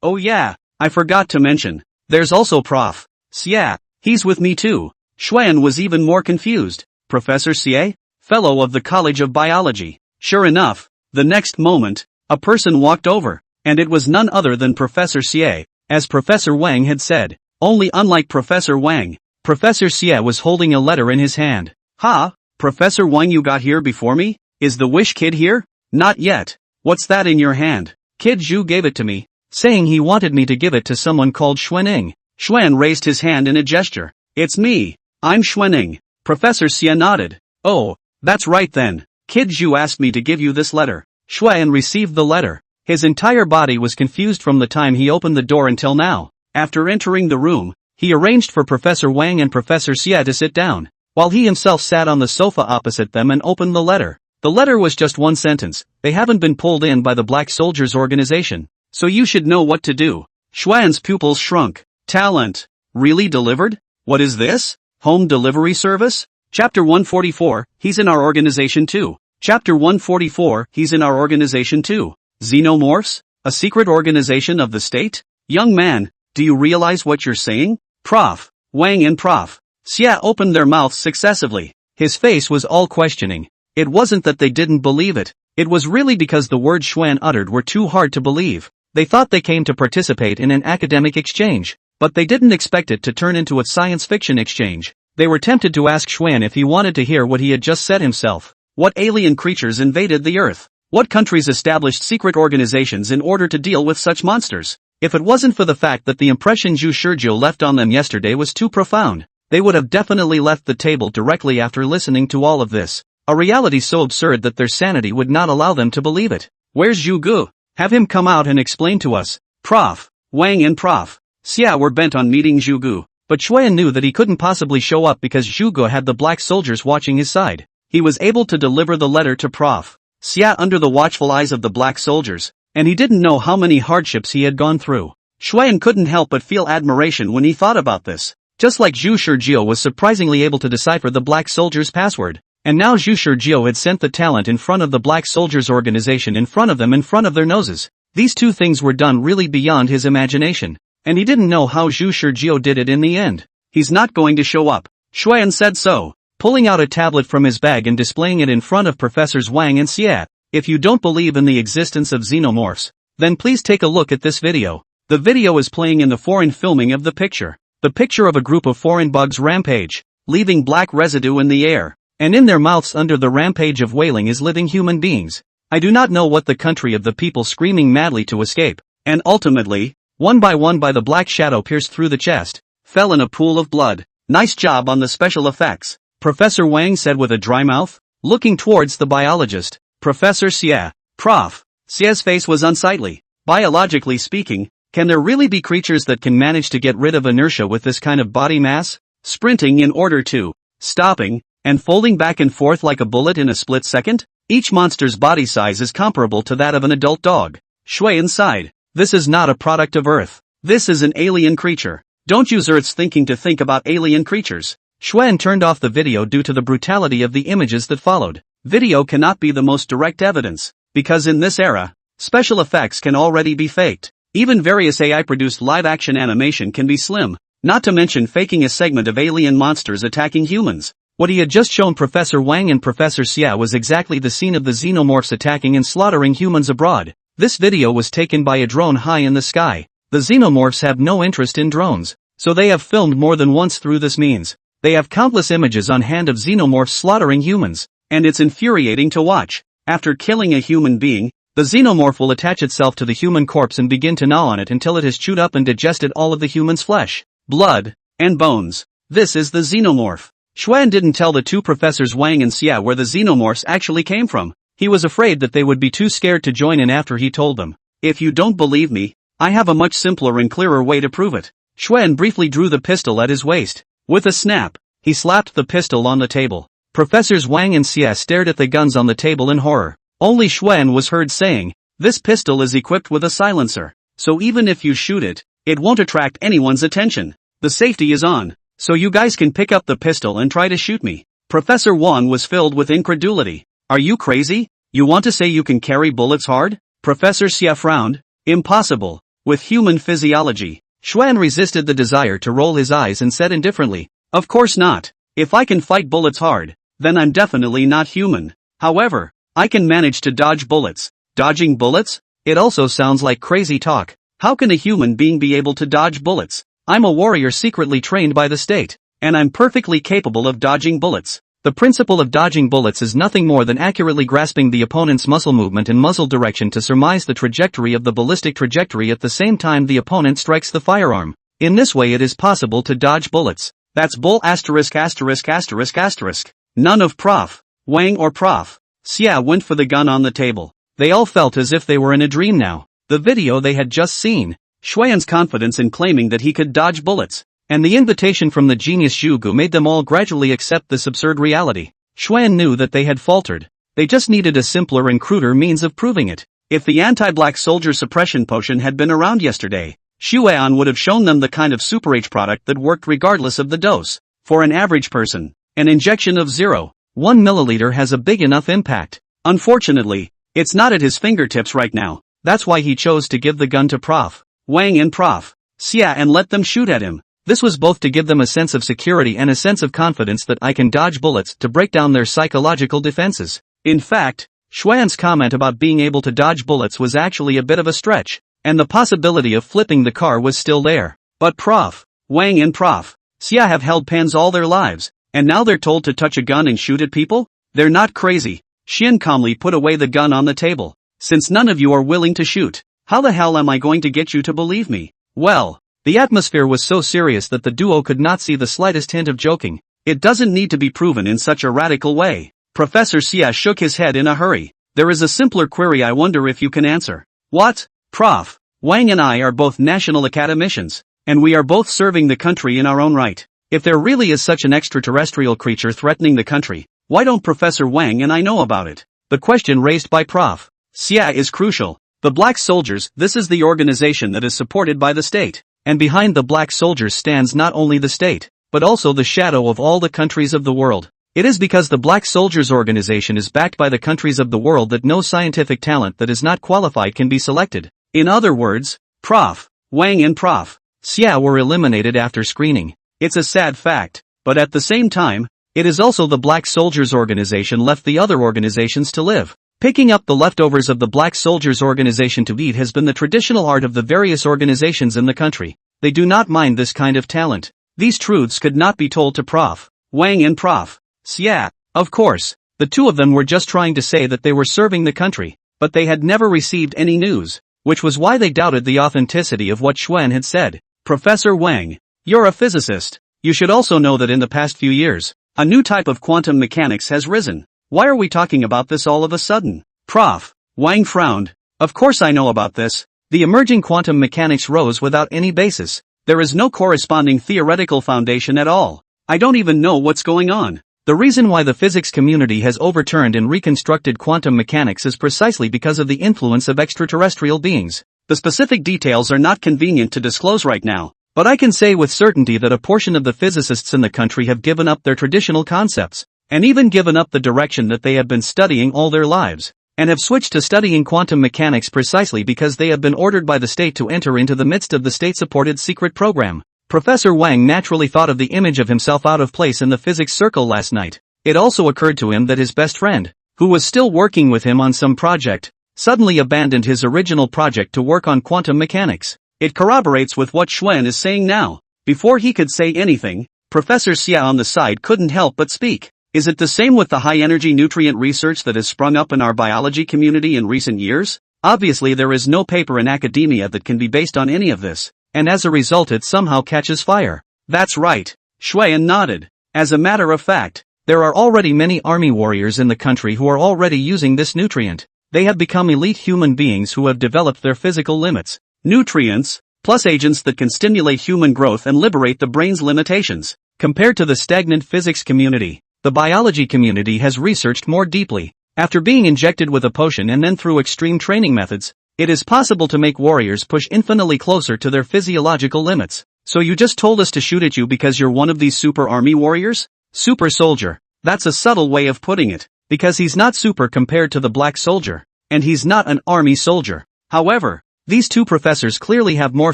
Oh yeah, I forgot to mention, there's also Prof. Xie, he's with me too. Xuan was even more confused. Professor Xie? Fellow of the College of Biology. Sure enough, the next moment, a person walked over, and it was none other than Professor Xie, as Professor Wang had said. Only unlike Professor Wang, Professor Xie was holding a letter in his hand. Ha, Professor Wang, you got here before me? Is the Wish Kid here? Not yet. What's that in your hand? Kid Zhu gave it to me, saying he wanted me to give it to someone called Xuaning. Xuan raised his hand in a gesture. It's me. I'm Xuaning. Professor Xie nodded. Oh, that's right then. Kid Zhu asked me to give you this letter. Xuan received the letter. His entire body was confused from the time he opened the door until now. After entering the room, he arranged for Professor Wang and Professor Xie to sit down, while he himself sat on the sofa opposite them and opened the letter. The letter was just one sentence. They haven't been pulled in by the Black Soldiers organization, so you should know what to do. Xuan's pupils shrunk. Talent. Really delivered? What is this? Home delivery service? Chapter 144, he's in our organization too. Chapter 144, he's in our organization too. Xenomorphs? A secret organization of the state? Young man, do you realize what you're saying? Prof. Wang and Prof. Xie opened their mouths successively. His face was all questioning. It wasn't that they didn't believe it. It was really because the words Xuan uttered were too hard to believe. They thought they came to participate in an academic exchange, but they didn't expect it to turn into a science fiction exchange. They were tempted to ask Xuan if he wanted to hear what he had just said himself. What alien creatures invaded the Earth? What countries established secret organizations in order to deal with such monsters? If it wasn't for the fact that the impression Zhu Shizhou left on them yesterday was too profound, they would have definitely left the table directly after listening to all of this. A reality so absurd that their sanity would not allow them to believe it. Where's Zhu Gu? Have him come out and explain to us. Prof. Wang and Prof. Xia were bent on meeting Zhu Gu, but Xuan knew that he couldn't possibly show up because Zhu Gu had the black soldiers watching his side. He was able to deliver the letter to Prof. Xia under the watchful eyes of the black soldiers, and he didn't know how many hardships he had gone through. Xuan couldn't help but feel admiration when he thought about this. Just like Zhu Shizhou was surprisingly able to decipher the black soldiers' password, and now Zhu Shizhou had sent the talent in front of the black soldiers organization in front of them in front of their noses. These two things were done really beyond his imagination, and he didn't know how Zhu Shizhou did it in the end. He's not going to show up. Xuan said so, pulling out a tablet from his bag and displaying it in front of Professors Wang and Xia. If you don't believe in the existence of xenomorphs, then please take a look at this video. The video is playing in the foreign filming of the picture. The picture of a group of foreign bugs rampage, leaving black residue in the air, and in their mouths under the rampage of wailing is living human beings. I do not know what the country of the people screaming madly to escape, and ultimately, one by the black shadow pierced through the chest, fell in a pool of blood. Nice job on the special effects, Professor Wang said with a dry mouth, looking towards the biologist. Professor Xia. Prof. Xia's face was unsightly. Biologically speaking, can there really be creatures that can manage to get rid of inertia with this kind of body mass? Sprinting in order to, stopping, and folding back and forth like a bullet in a split second? Each monster's body size is comparable to that of an adult dog. Xuan sighed. This is not a product of Earth. This is an alien creature. Don't use Earth's thinking to think about alien creatures. Xuan turned off the video due to the brutality of the images that followed. Video cannot be the most direct evidence, because in this era, special effects can already be faked. Even various AI-produced live-action animation can be slim, not to mention faking a segment of alien monsters attacking humans. What he had just shown Professor Wang and Professor Xia was exactly the scene of the xenomorphs attacking and slaughtering humans abroad. This video was taken by a drone high in the sky. The xenomorphs have no interest in drones, so they have filmed more than once through this means. They have countless images on hand of xenomorphs slaughtering humans, and it's infuriating to watch. After killing a human being, the xenomorph will attach itself to the human corpse and begin to gnaw on it until it has chewed up and digested all of the human's flesh, blood, and bones. This is the xenomorph. Xuan didn't tell the two professors Wang and Xia where the xenomorphs actually came from. He was afraid that they would be too scared to join in after he told them. If you don't believe me, I have a much simpler and clearer way to prove it. Xuan briefly drew the pistol at his waist. With a snap, he slapped the pistol on the table. Professors Wang and Xia stared at the guns on the table in horror. Only Xuan was heard saying, "This pistol is equipped with a silencer, so even if you shoot it, it won't attract anyone's attention. The safety is on, so you guys can pick up the pistol and try to shoot me." Professor Wang was filled with incredulity. "Are you crazy? You want to say you can carry bullets hard?" Professor Xia frowned. "Impossible. With human physiology." Xuan resisted the desire to roll his eyes and said indifferently, "Of course not. If I can fight bullets hard, then I'm definitely not human. However, I can manage to dodge bullets." Dodging bullets? It also sounds like crazy talk. How can a human being be able to dodge bullets? I'm a warrior secretly trained by the state, and I'm perfectly capable of dodging bullets. The principle of dodging bullets is nothing more than accurately grasping the opponent's muscle movement and muzzle direction to surmise the trajectory of the ballistic trajectory at the same time the opponent strikes the firearm. In this way it is possible to dodge bullets. That's bull asterisk asterisk asterisk asterisk. None of Prof. Wang or Prof. Xia went for the gun on the table. They all felt as if they were in a dream now. The video they had just seen, Xuan's confidence in claiming that he could dodge bullets, and the invitation from the genius Zhu Gu made them all gradually accept this absurd reality. Xuan knew that they had faltered. They just needed a simpler and cruder means of proving it. If the anti-black soldier suppression potion had been around yesterday, Xuan would have shown them the kind of super H product that worked regardless of the dose. For an average person, an injection of 0.1 milliliter has a big enough impact. Unfortunately, it's not at his fingertips right now. That's why he chose to give the gun to Prof. Wang and Prof. Xia and let them shoot at him. This was both to give them a sense of security and a sense of confidence that I can dodge bullets to break down their psychological defenses. In fact, Xuan's comment about being able to dodge bullets was actually a bit of a stretch, and the possibility of flipping the car was still there. But Prof. Wang and Prof. Xia have held pens all their lives, and now they're told to touch a gun and shoot at people? They're not crazy. Xian calmly put away the gun on the table. Since none of you are willing to shoot, how the hell am I going to get you to believe me? Well, the atmosphere was so serious that the duo could not see the slightest hint of joking. It doesn't need to be proven in such a radical way. Professor Xia shook his head in a hurry. There is a simpler query I wonder if you can answer. What? Prof. Wang and I are both national academicians, and we are both serving the country in our own right. If there really is such an extraterrestrial creature threatening the country, why don't Professor Wang and I know about it? The question raised by Prof. Xia is crucial. The Black Soldiers, this is the organization that is supported by the state. And behind the Black Soldiers stands not only the state, but also the shadow of all the countries of the world. It is because the Black Soldiers organization is backed by the countries of the world that no scientific talent that is not qualified can be selected. In other words, Prof. Wang and Prof. Xia were eliminated after screening. It's a sad fact, but at the same time, it is also the Black Soldiers organization left the other organizations to live. Picking up the leftovers of the Black Soldiers organization to eat has been the traditional art of the various organizations in the country. They do not mind this kind of talent. These truths could not be told to Prof. Wang and Prof. Xia. Of course, the two of them were just trying to say that they were serving the country, but they had never received any news, which was why they doubted the authenticity of what Xuan had said. Professor Wang, you're a physicist. You should also know that in the past few years, a new type of quantum mechanics has risen. Why are we talking about this all of a sudden? Prof. Wang frowned. Of course I know about this. The emerging quantum mechanics rose without any basis. There is no corresponding theoretical foundation at all. I don't even know what's going on. The reason why the physics community has overturned and reconstructed quantum mechanics is precisely because of the influence of extraterrestrial beings. The specific details are not convenient to disclose right now, but I can say with certainty that a portion of the physicists in the country have given up their traditional concepts, and even given up the direction that they have been studying all their lives, and have switched to studying quantum mechanics precisely because they have been ordered by the state to enter into the midst of the state-supported secret program. Professor Wang naturally thought of the image of himself out of place in the physics circle last night. It also occurred to him that his best friend, who was still working with him on some project, suddenly abandoned his original project to work on quantum mechanics. It corroborates with what Xuan is saying now. Before he could say anything, Professor Xia on the side couldn't help but speak. Is it the same with the high-energy nutrient research that has sprung up in our biology community in recent years? Obviously there is no paper in academia that can be based on any of this, and as a result it somehow catches fire. That's right. Xuan nodded. As a matter of fact, there are already many army warriors in the country who are already using this nutrient. They have become elite human beings who have developed their physical limits. Nutrients, plus agents that can stimulate human growth and liberate the brain's limitations. Compared to the stagnant physics community, the biology community has researched more deeply. After being injected with a potion and then through extreme training methods, it is possible to make warriors push infinitely closer to their physiological limits. So you just told us to shoot at you because you're one of these super army warriors? Super soldier. That's a subtle way of putting it, because he's not super compared to the Black Soldier, and he's not an army soldier. However, these two professors clearly have more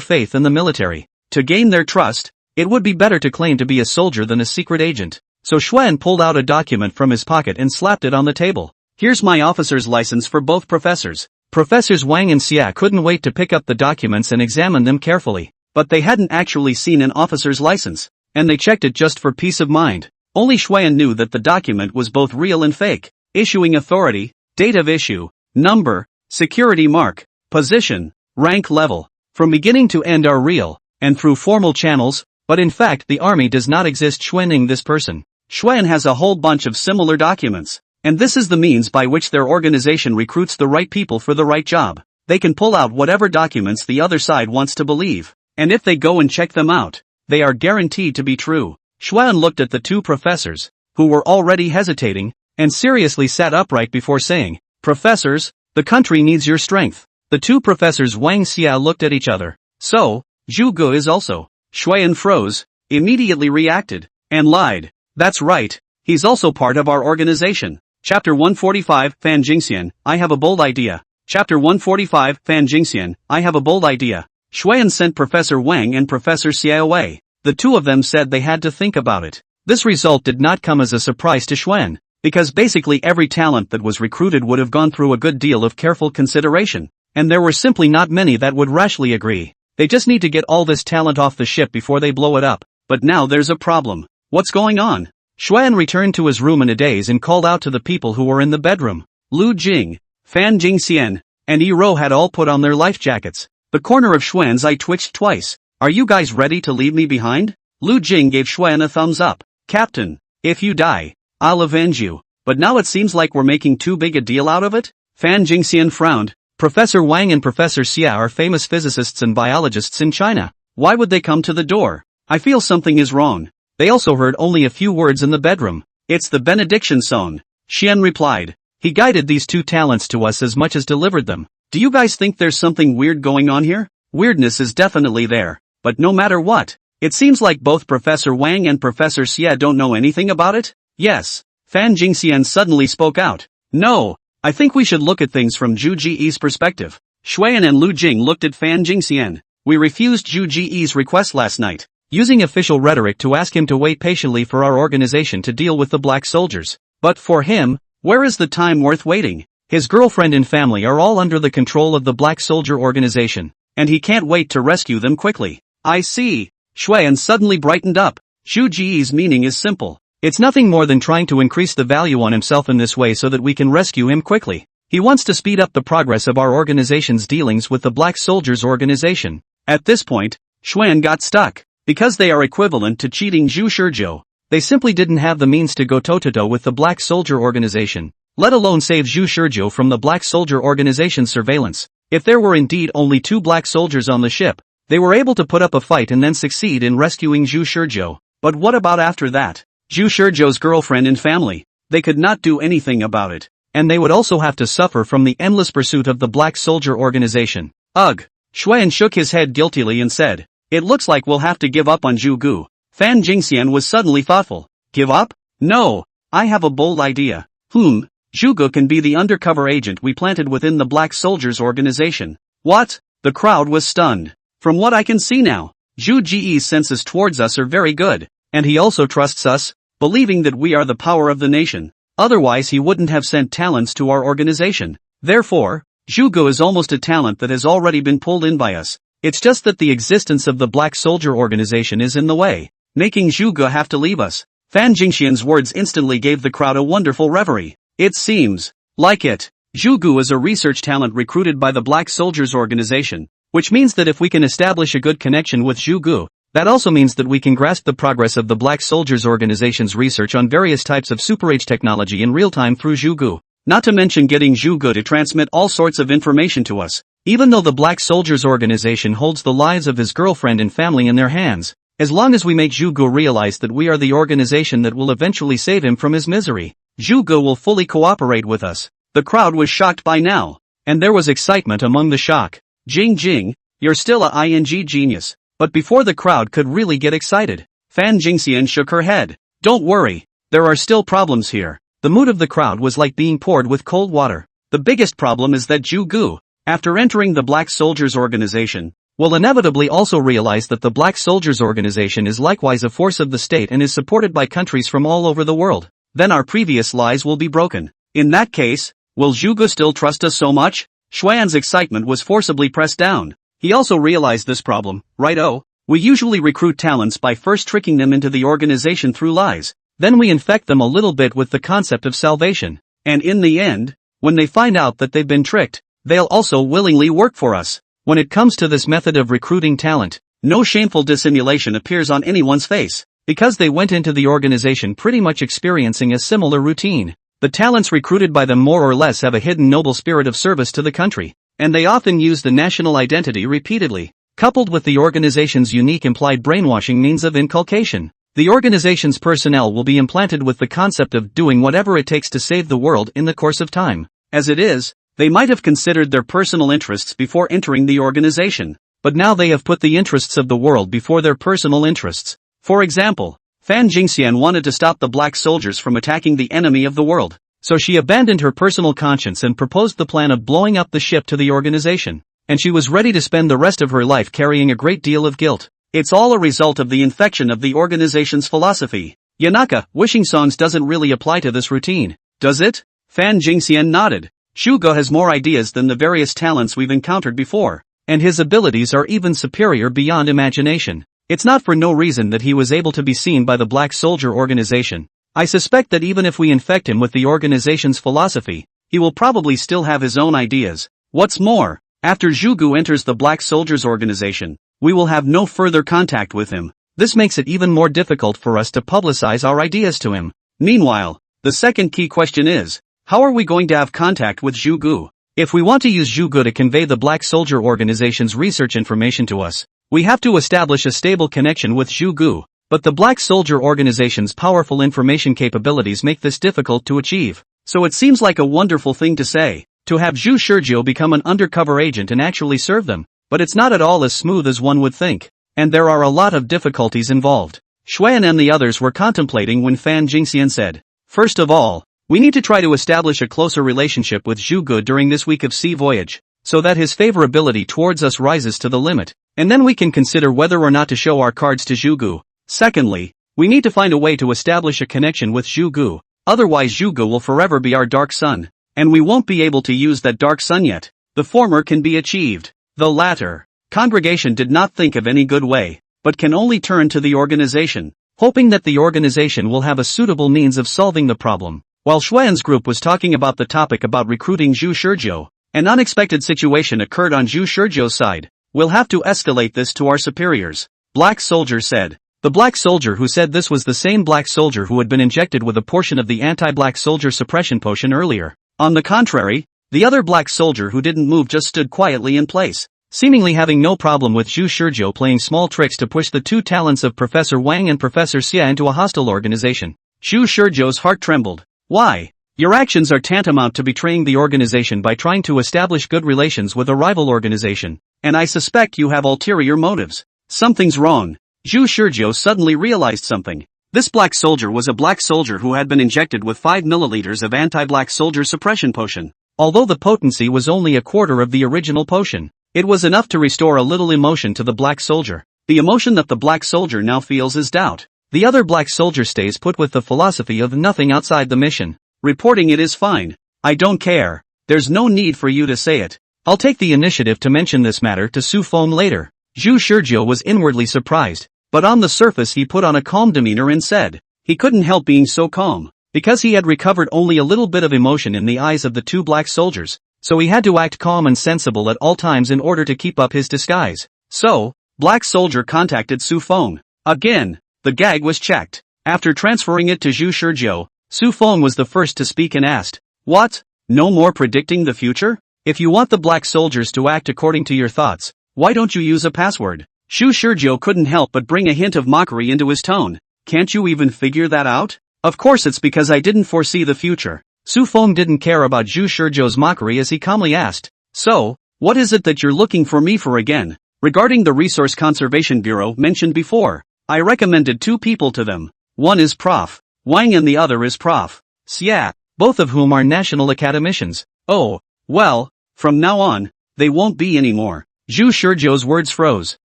faith in the military. To gain their trust, it would be better to claim to be a soldier than a secret agent. So Xuan pulled out a document from his pocket and slapped it on the table. Here's my officer's license for both professors. Professors Wang and Xia couldn't wait to pick up the documents and examine them carefully. But they hadn't actually seen an officer's license, and they checked it just for peace of mind. Only Xuan knew that the document was both real and fake. Issuing authority, date of issue, number, security mark, position, rank level, from beginning to end are real, and through formal channels, but in fact the army does not exist. Xuaning this person. Xuan has a whole bunch of similar documents, and this is the means by which their organization recruits the right people for the right job. They can pull out whatever documents the other side wants to believe, and if they go and check them out, they are guaranteed to be true. Xuan looked at the two professors, who were already hesitating, and seriously sat upright before saying, "Professors, the country needs your strength." The two professors Wang Xia looked at each other. So, Zhu Gu is also. Xuan froze, immediately reacted, and lied. That's right, he's also part of our organization. Chapter 145, Fan Jingxian, I have a bold idea. Chapter 145, Fan Jingxian, I have a bold idea. Xuan sent Professor Wang and Professor Xia away. The two of them said they had to think about it. This result did not come as a surprise to Xuan, because basically every talent that was recruited would have gone through a good deal of careful consideration, and there were simply not many that would rashly agree. They just need to get all this talent off the ship before they blow it up. but now there's a problem. What's going on? Xuan returned to his room in a daze and called out to the people who were in the bedroom. Lu Jing, Fan Jingxian, and Yi Ro had all put on their life jackets. The corner of Xuan's eye twitched twice. Are you guys ready to leave me behind? Lu Jing gave Xuan a thumbs up. Captain, if you die, I'll avenge you. But now it seems like we're making too big a deal out of it? Fan Jingxian frowned. Professor Wang and Professor Xia are famous physicists and biologists in China. Why would they come to the door? I feel something is wrong. They also heard only a few words in the bedroom. It's the benediction song. Xian replied. He guided these two talents to us as much as delivered them. Do you guys think there's something weird going on here? Weirdness is definitely there. But no matter what, it seems like both Professor Wang and Professor Xia don't know anything about it? Yes. Fan Jingxian suddenly spoke out. No. I think we should look at things from Zhu Ji's perspective. Xuan and Lu Jing looked at Fan Jingxian. We refused Zhu Ji's request last night, using official rhetoric to ask him to wait patiently for our organization to deal with the black soldiers. But for him, where is the time worth waiting? His girlfriend and family are all under the control of the black soldier organization, and he can't wait to rescue them quickly. I see. Xuan suddenly brightened up. Zhu Ji's meaning is simple. It's nothing more than trying to increase the value on himself in this way so that we can rescue him quickly. He wants to speed up the progress of our organization's dealings with the Black Soldiers organization. At this point, Xuan got stuck. Because they are equivalent to cheating Zhu Shizhou, they simply didn't have the means to go toe-to-toe with the Black Soldier organization, let alone save Zhu Shizhou from the Black Soldier organization's surveillance. If there were indeed only 2 black soldiers on the ship, they were able to put up a fight and then succeed in rescuing Zhu Shizhou. But what about after that? Zhu Shizhou's girlfriend and family, they could not do anything about it, and they would also have to suffer from the endless pursuit of the Black Soldier organization. Ugh. Xuan shook his head guiltily and said, it looks like we'll have to give up on Zhu Gu. Fan Jingxian was suddenly thoughtful. Give up? No. I have a bold idea. Zhu Gu can be the undercover agent we planted within the Black Soldiers organization. What? The crowd was stunned. From what I can see now, Zhu Ji's senses towards us are very good, and he also trusts us, believing that we are the power of the nation. Otherwise he wouldn't have sent talents to our organization. Therefore, Zhu Gu is almost a talent that has already been pulled in by us. It's just that the existence of the Black Soldier organization is in the way, making Zhu Gu have to leave us. Fan Jingxian's words instantly gave the crowd a wonderful reverie. It seems like it. Zhu Gu is a research talent recruited by the Black Soldiers organization, which means that if we can establish a good connection with Zhu Gu, that also means that we can grasp the progress of the Black Soldiers organization's research on various types of super-age technology in real time through Zhu Gu. Not to mention getting Zhu Gu to transmit all sorts of information to us. Even though the Black Soldiers organization holds the lives of his girlfriend and family in their hands, as long as we make Zhu Gu realize that we are the organization that will eventually save him from his misery, Zhu Gu will fully cooperate with us. The crowd was shocked by now, and there was excitement among the shock. Jing, you're still a ING genius. But before the crowd could really get excited, Fan Jingxian shook her head. Don't worry, there are still problems here. The mood of the crowd was like being poured with cold water. The biggest problem is that Zhu Gu, after entering the Black Soldiers organization, will inevitably also realize that the Black Soldiers organization is likewise a force of the state and is supported by countries from all over the world. Then our previous lies will be broken. In that case, will Zhu Gu still trust us so much? Xuan's excitement was forcibly pressed down. He also realized this problem. Right-o, we usually recruit talents by first tricking them into the organization through lies. Then we infect them a little bit with the concept of salvation. And in the end, when they find out that they've been tricked, they'll also willingly work for us. When it comes to this method of recruiting talent, no shameful dissimulation appears on anyone's face, because they went into the organization pretty much experiencing a similar routine. The talents recruited by them more or less have a hidden noble spirit of service to the country, and they often use the national identity repeatedly, coupled with the organization's unique implied brainwashing means of inculcation. The organization's personnel will be implanted with the concept of doing whatever it takes to save the world in the course of time. As it is, they might have considered their personal interests before entering the organization, but now they have put the interests of the world before their personal interests. For example, Fan Jingxian wanted to stop the black soldiers from attacking the enemy of the world, so she abandoned her personal conscience and proposed the plan of blowing up the ship to the organization, and she was ready to spend the rest of her life carrying a great deal of guilt. It's all a result of the infection of the organization's philosophy. Yanaka, wishing songs doesn't really apply to this routine, does it? Fan Jingxian nodded. Shugo has more ideas than the various talents we've encountered before, and his abilities are even superior beyond imagination. It's not for no reason that he was able to be seen by the Black Soldier organization. I suspect that even if we infect him with the organization's philosophy, he will probably still have his own ideas. What's more, after Zhugu enters the Black Soldiers organization, we will have no further contact with him. This makes it even more difficult for us to publicize our ideas to him. Meanwhile, the second key question is, how are we going to have contact with Zhugu? If we want to use Zhugu to convey the Black Soldier organization's research information to us, we have to establish a stable connection with Zhugu, but the Black Soldier organization's powerful information capabilities make this difficult to achieve. So it seems like a wonderful thing to say, to have Zhu Shizhou become an undercover agent and actually serve them, but it's not at all as smooth as one would think, and there are a lot of difficulties involved. Xuan and the others were contemplating when Fan Jingxian said, "First of all, we need to try to establish a closer relationship with Zhuge during this week of sea voyage, so that his favorability towards us rises to the limit, and then we can consider whether or not to show our cards to Zhuge. Secondly, we need to find a way to establish a connection with Zhuge, otherwise Zhuge will forever be our dark sun, and we won't be able to use that dark sun yet. The former can be achieved. The latter, congregation did not think of any good way, but can only turn to the organization, hoping that the organization will have a suitable means of solving the problem." While Xuan's group was talking about the topic about recruiting Zhu Shizhou, an unexpected situation occurred on Zhu Shizhou's side. "We'll have to escalate this to our superiors," Black Soldier said. The Black Soldier who said this was the same Black Soldier who had been injected with a portion of the anti-Black Soldier suppression potion earlier. On the contrary, the other Black Soldier who didn't move just stood quietly in place, seemingly having no problem with Zhu Shizhou playing small tricks to push the two talents of Professor Wang and Professor Xia into a hostile organization. Zhu Shizhou's heart trembled. "Why? Your actions are tantamount to betraying the organization by trying to establish good relations with a rival organization, and I suspect you have ulterior motives. Something's wrong." Zhu Shizhou suddenly realized something. This Black Soldier was a Black Soldier who had been injected with 5 milliliters of anti-Black Soldier suppression potion. Although the potency was only a quarter of the original potion, it was enough to restore a little emotion to the Black Soldier. The emotion that the Black Soldier now feels is doubt. The other Black Soldier stays put with the philosophy of nothing outside the mission. Reporting it is fine. I don't care. There's no need for you to say it. I'll take the initiative to mention this matter to Su Feng later. Zhu Shizhou was inwardly surprised, but on the surface he put on a calm demeanor and said, he couldn't help being so calm, because he had recovered only a little bit of emotion in the eyes of the two Black Soldiers, so he had to act calm and sensible at all times in order to keep up his disguise. So, Black Soldier contacted Su Feng. Again, the gag was checked. After transferring it to Zhu Shizhou, Su Feng was the first to speak and asked, "What? No more predicting the future? If you want the Black Soldiers to act according to your thoughts, why don't you use a password?" Zhu Shizhou couldn't help but bring a hint of mockery into his tone. "Can't you even figure that out?" "Of course it's because I didn't foresee the future." Su Feng didn't care about Zhu Shizhou's mockery as he calmly asked, "So, what is it that you're looking for me for again?" "Regarding the Resource Conservation Bureau mentioned before, I recommended 2 people to them. One is Prof. Wang and the other is Prof. Xia, both of whom are national academicians." "Oh, well, from now on, they won't be anymore." Zhu Shizhou's words froze.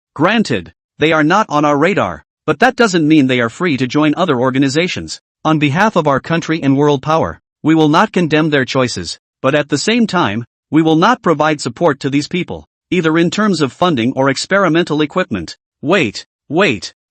"Granted, they are not on our radar, but that doesn't mean they are free to join other organizations. On behalf of our country and world power, we will not condemn their choices, but at the same time, we will not provide support to these people, either in terms of funding or experimental equipment." Wait.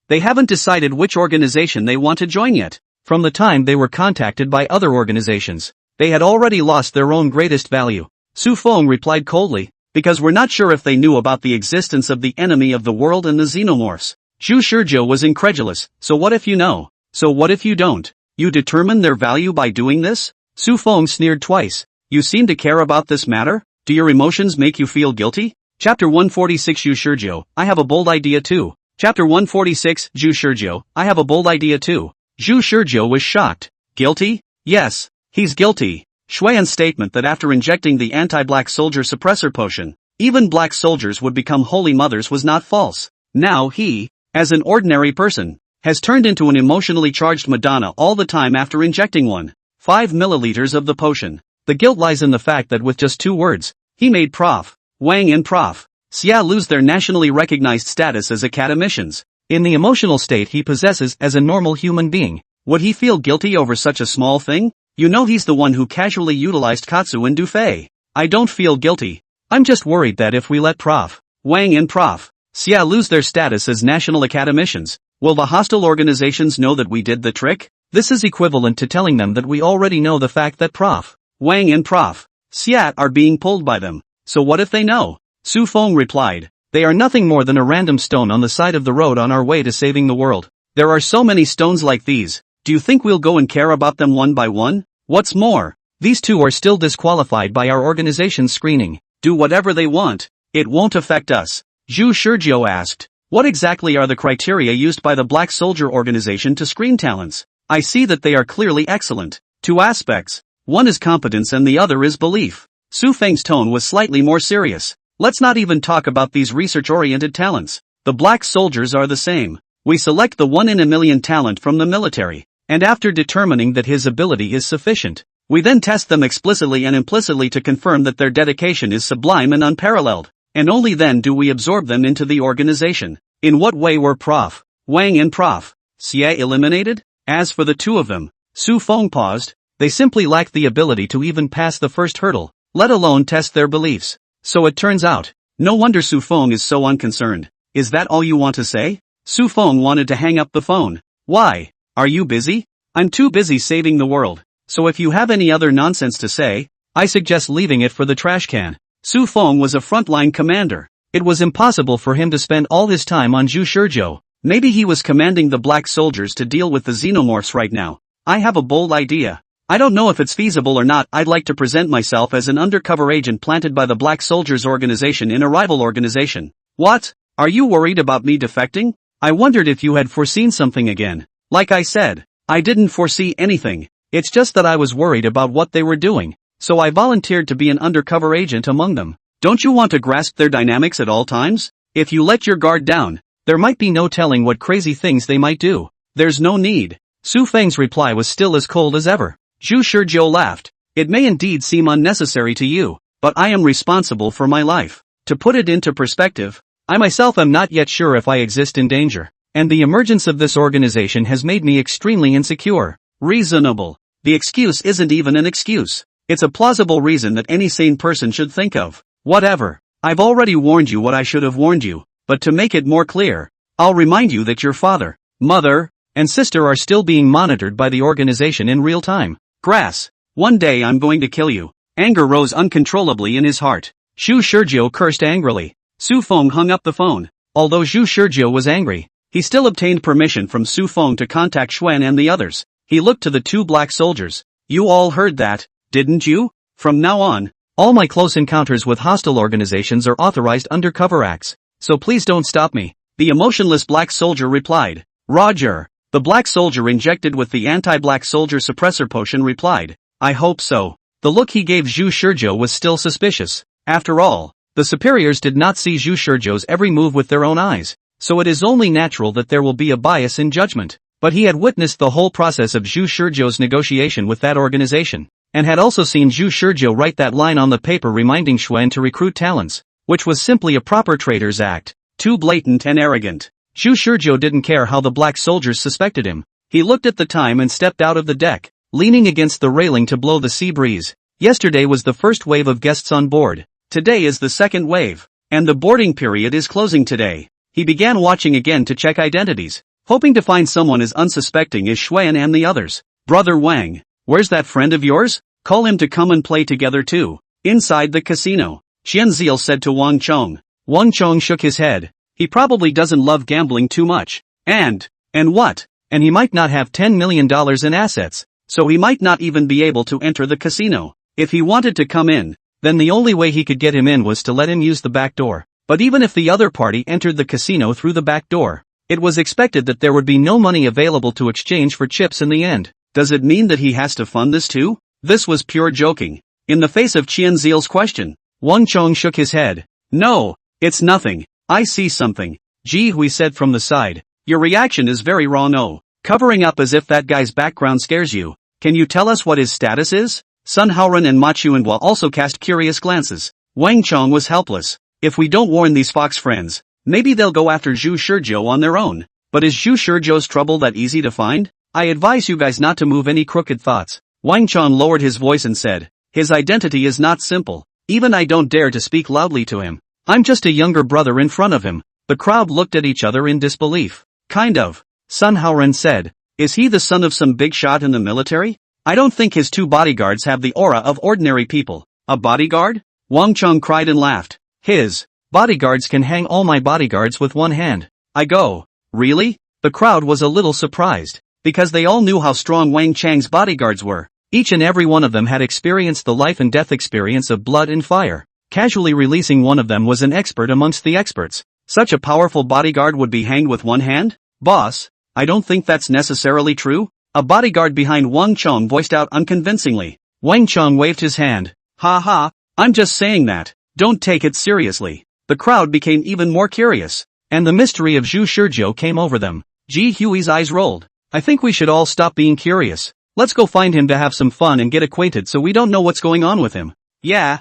They haven't decided which organization they want to join yet. From the time they were contacted by other organizations, they had already lost their own greatest value. Su Feng replied coldly, "Because we're not sure if they knew about the existence of the enemy of the world and the xenomorphs." Zhu Shizhou was incredulous. "So what if you know? So what if you don't? You determine their value by doing this?" Su Feng sneered twice. "You seem to care about this matter? Do your emotions make you feel guilty?" Chapter 146 Zhu Shizhou, I have a bold idea too. Chapter 146 Zhu Shizhou, I have a bold idea too. Zhu Shizhou was shocked. Guilty? Yes, he's guilty. Xuan's statement that after injecting the anti-Black Soldier suppressor potion, even Black Soldiers would become holy mothers was not false. Now he, as an ordinary person, has turned into an emotionally charged Madonna all the time after injecting 5 milliliters of the potion. The guilt lies in the fact that with just 2 words, he made Prof. Wang and Prof. Xia lose their nationally recognized status as academicians. In the emotional state he possesses as a normal human being, would he feel guilty over such a small thing? You know he's the one who casually utilized Katsu and Dufei. I don't feel guilty. I'm just worried that if we let Prof. Wang and Prof. Xia lose their status as national academicians? Will the hostile organizations know that we did the trick? This is equivalent to telling them that we already know the fact that Prof. Wang and Prof. Xia are being pulled by them. So what if they know? Su Feng replied. They are nothing more than a random stone on the side of the road on our way to saving the world. There are so many stones like these. Do you think we'll go and care about them one by one? What's more, these two are still disqualified by our organization's screening. Do whatever they want. It won't affect us. Zhu Shizhou asked. What exactly are the criteria used by the Black Soldier organization to screen talents? I see that they are clearly excellent. Two aspects. One is competence and the other is belief. Su Feng's tone was slightly more serious. Let's not even talk about these research-oriented talents. The Black Soldiers are the same. We select the 1 in a million talent from the military, and after determining that his ability is sufficient, we then test them explicitly and implicitly to confirm that their dedication is sublime and unparalleled, and only then do we absorb them into the organization. In what way were Prof. Wang and Prof. Xie eliminated? As for the two of them, Su Feng paused, they simply lack the ability to even pass the first hurdle, let alone test their beliefs. So it turns out, no wonder Su Feng is so unconcerned. Is that all you want to say? Su Feng wanted to hang up the phone. Why? Are you busy? I'm too busy saving the world. So if you have any other nonsense to say, I suggest leaving it for the trash can. Su Feng was a frontline commander. It was impossible for him to spend all his time on Zhu Shizhou. Maybe he was commanding the Black Soldiers to deal with the xenomorphs right now. I have a bold idea. I don't know if it's feasible or not. I'd like to present myself as an undercover agent planted by the Black Soldiers organization in a rival organization. What? Are you worried about me defecting? I wondered if you had foreseen something again. Like I said, I didn't foresee anything. It's just that I was worried about what they were doing, so I volunteered to be an undercover agent among them. Don't you want to grasp their dynamics at all times? If you let your guard down, there might be no telling what crazy things they might do. There's no need. Su Feng's reply was still as cold as ever. Zhu Shizhou laughed. It may indeed seem unnecessary to you, but I am responsible for my life. To put it into perspective, I myself am not yet sure if I exist in danger, and the emergence of this organization has made me extremely insecure. Reasonable. The excuse isn't even an excuse. It's a plausible reason that any sane person should think of. Whatever. I've already warned you what I should have warned you, but to make it more clear, I'll remind you that your father, mother, and sister are still being monitored by the organization in real time. Grass. One day I'm going to kill you. Anger rose uncontrollably in his heart. Zhu Shizhou cursed angrily. Su Feng hung up the phone. Although Zhu Shizhou was angry, he still obtained permission from Su Feng to contact Xuan and the others. He looked to the two Black Soldiers. You all heard that, didn't you? From now on, all my close encounters with hostile organizations are authorized undercover acts, so please don't stop me. The emotionless Black Soldier replied. Roger. The Black Soldier injected with the anti-Black Soldier suppressor potion replied. I hope so. The look he gave Zhu Shizhou was still suspicious. After all, the superiors did not see Zhu Shizhou's every move with their own eyes, so it is only natural that there will be a bias in judgment. But he had witnessed the whole process of Zhu Shizhou's negotiation with that organization, and had also seen Zhu Shizhou write that line on the paper reminding Xuan to recruit talents, which was simply a proper traitor's act, too blatant and arrogant. Zhu Shizhou didn't care how the Black Soldiers suspected him. He looked at the time and stepped out of the deck, leaning against the railing to blow the sea breeze. Yesterday was the first wave of guests on board. Today is the second wave, and the boarding period is closing today. He began watching again to check identities, hoping to find someone as unsuspecting as Xuan and the others. Brother Wang, where's that friend of yours? Call him to come and play together too. Inside the casino, Qianzil said to Wang Chong. Wang Chong shook his head. He probably doesn't love gambling too much. And what? And he might not have $10 million in assets, so he might not even be able to enter the casino. If he wanted to come in, then the only way he could get him in was to let him use the back door. But even if the other party entered the casino through the back door, it was expected that there would be no money available to exchange for chips in the end. Does it mean that he has to fund this too? This was pure joking. In the face of Qianzil's question, Wang Chong shook his head. No, it's nothing. I see something. Ji Hui said from the side. Your reaction is very wrong. Oh, covering up as if that guy's background scares you. Can you tell us what his status is? Sun Haoran and Ma Chuanhua also cast curious glances. Wang Chong was helpless. If we don't warn these fox friends, maybe they'll go after Zhu Shizhou on their own. But is Zhu Shizhou's trouble that easy to find? I advise you guys not to move any crooked thoughts. Wang Chong lowered his voice and said, his identity is not simple. Even I don't dare to speak loudly to him. I'm just a younger brother in front of him. The crowd looked at each other in disbelief. Kind of. Sun Haoren said. Is he the son of some big shot in the military? I don't think his two bodyguards have the aura of ordinary people. A bodyguard? Wang Cheng cried and laughed. His bodyguards can hang all my bodyguards with one hand. I go. Really? The crowd was a little surprised, because they all knew how strong Wang Chang's bodyguards were. Each and every one of them had experienced the life and death experience of blood and fire. Casually releasing one of them was an expert amongst the experts. Such a powerful bodyguard would be hanged with one hand? Boss, I don't think that's necessarily true. A bodyguard behind Wang Cheng voiced out unconvincingly. Wang Cheng waved his hand. Ha ha, I'm just saying that. Don't take it seriously. The crowd became even more curious, and the mystery of Zhu Shizhou came over them. Ji Hui's eyes rolled. I think we should all stop being curious. Let's go find him to have some fun and get acquainted so we don't know what's going on with him. Yeah,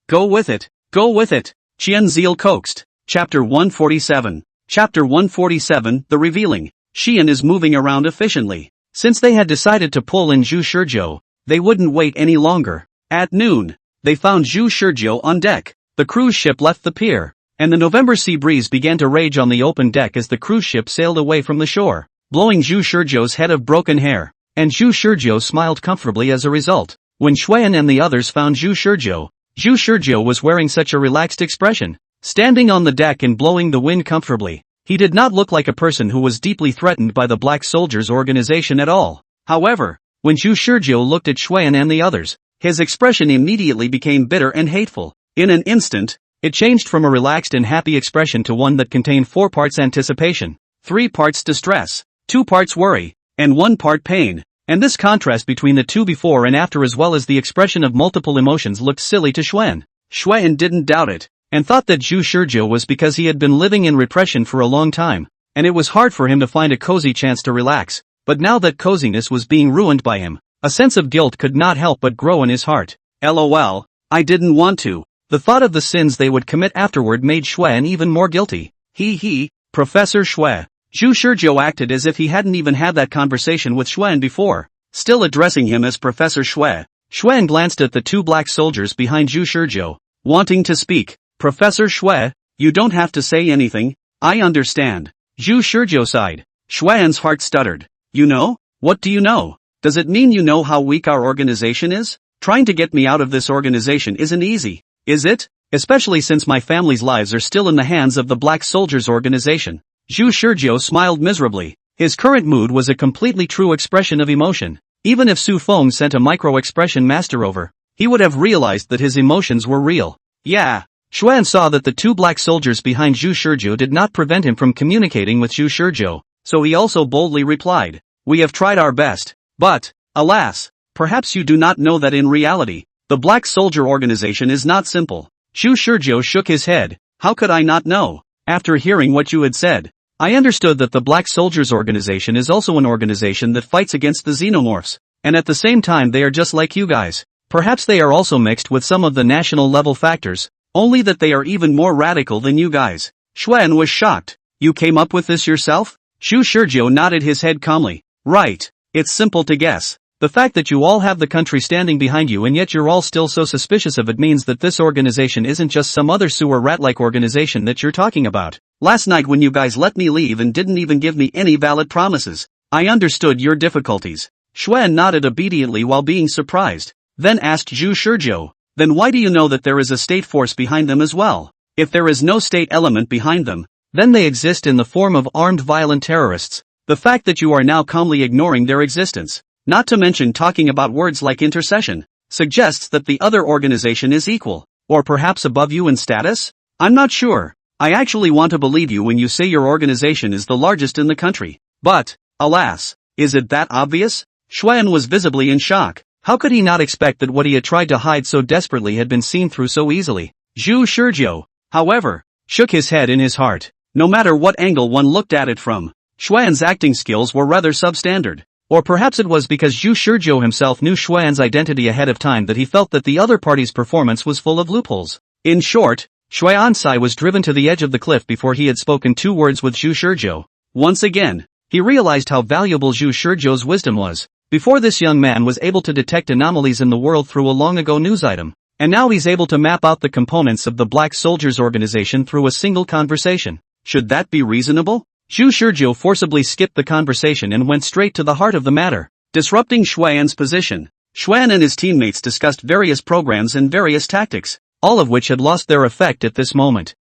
go with it. Qian Ziel coaxed. Chapter 147. Chapter 147, The Revealing. Qian is moving around efficiently. Since they had decided to pull in Zhu Shizhou, they wouldn't wait any longer. At noon, they found Zhu Shizhou on deck. The cruise ship left the pier, and the November sea breeze began to rage on the open deck as the cruise ship sailed away from the shore, blowing Zhu Shizhou's head of broken hair, and Zhu Shizhou smiled comfortably as a result. When Xuan and the others found Zhu Shizhou was wearing such a relaxed expression, standing on the deck and blowing the wind comfortably. He did not look like a person who was deeply threatened by the Black Soldiers organization at all. However, when Zhu Shizhou looked at Xuan and the others, his expression immediately became bitter and hateful. In an instant, it changed from a relaxed and happy expression to one that contained 4 parts anticipation, 3 parts distress, 2 parts worry, and 1 part pain. And this contrast between the two before and after as well as the expression of multiple emotions looked silly to Xuan. Xuan didn't doubt it, and thought that Zhu Shizhou was because he had been living in repression for a long time, and it was hard for him to find a cozy chance to relax. But now that coziness was being ruined by him, a sense of guilt could not help but grow in his heart. LOL, I didn't want to. The thought of the sins they would commit afterward made Xuan even more guilty. Professor Xue. Zhu Shizhou acted as if he hadn't even had that conversation with Xuan before. Still addressing him as Professor Xue, Xuan glanced at the 2 black soldiers behind Zhu Shizhou, wanting to speak. Professor Xue, you don't have to say anything, I understand. Zhu Shizhou sighed. Xuan's heart stuttered. You know? What do you know? Does it mean you know how weak our organization is? Trying to get me out of this organization isn't easy, is it? Especially since my family's lives are still in the hands of the Black Soldiers organization. Zhu Shizhou smiled miserably. His current mood was a completely true expression of emotion. Even if Su Feng sent a micro-expression master over, he would have realized that his emotions were real. Yeah. Xuan saw that the 2 black soldiers behind Zhu Shizhou did not prevent him from communicating with Zhu Shizhou, so he also boldly replied, We have tried our best, but, alas, perhaps you do not know that in reality, the Black Soldier organization is not simple. Zhu Shizhou shook his head. How could I not know? After hearing what you had said, I understood that the Black Soldiers organization is also an organization that fights against the xenomorphs, and at the same time they are just like you guys. Perhaps they are also mixed with some of the national level factors, only that they are even more radical than you guys. Xuan was shocked. You came up with this yourself? Zhu Shizhou nodded his head calmly. Right. It's simple to guess. The fact that you all have the country standing behind you and yet you're all still so suspicious of it means that this organization isn't just some other sewer rat-like organization that you're talking about. Last night when you guys let me leave and didn't even give me any valid promises, I understood your difficulties. Xuan nodded obediently while being surprised, then asked Zhu Shizhou, then why do you know that there is a state force behind them as well? If there is no state element behind them, then they exist in the form of armed violent terrorists. The fact that you are now calmly ignoring their existence, not to mention talking about words like intercession, suggests that the other organization is equal, or perhaps above you in status? I'm not sure. I actually want to believe you when you say your organization is the largest in the country. But, alas, is it that obvious? Xuan was visibly in shock. How could he not expect that what he had tried to hide so desperately had been seen through so easily? Zhu Shizhou, however, shook his head in his heart. No matter what angle one looked at it from, Xuan's acting skills were rather substandard. Or perhaps it was because Zhu Shizhou himself knew Xuan's identity ahead of time that he felt that the other party's performance was full of loopholes. In short, Xuansai was driven to the edge of the cliff before he had spoken 2 words with Zhu Shizhou. Once again, he realized how valuable Zhu Shizhou's wisdom was. Before this young man was able to detect anomalies in the world through a long ago news item, and now he's able to map out the components of the Black Soldiers organization through a single conversation. Should that be reasonable? Zhu Shizhou forcibly skipped the conversation and went straight to the heart of the matter, disrupting Xuan's position. Xuan and his teammates discussed various programs and various tactics, all of which had lost their effect at this moment.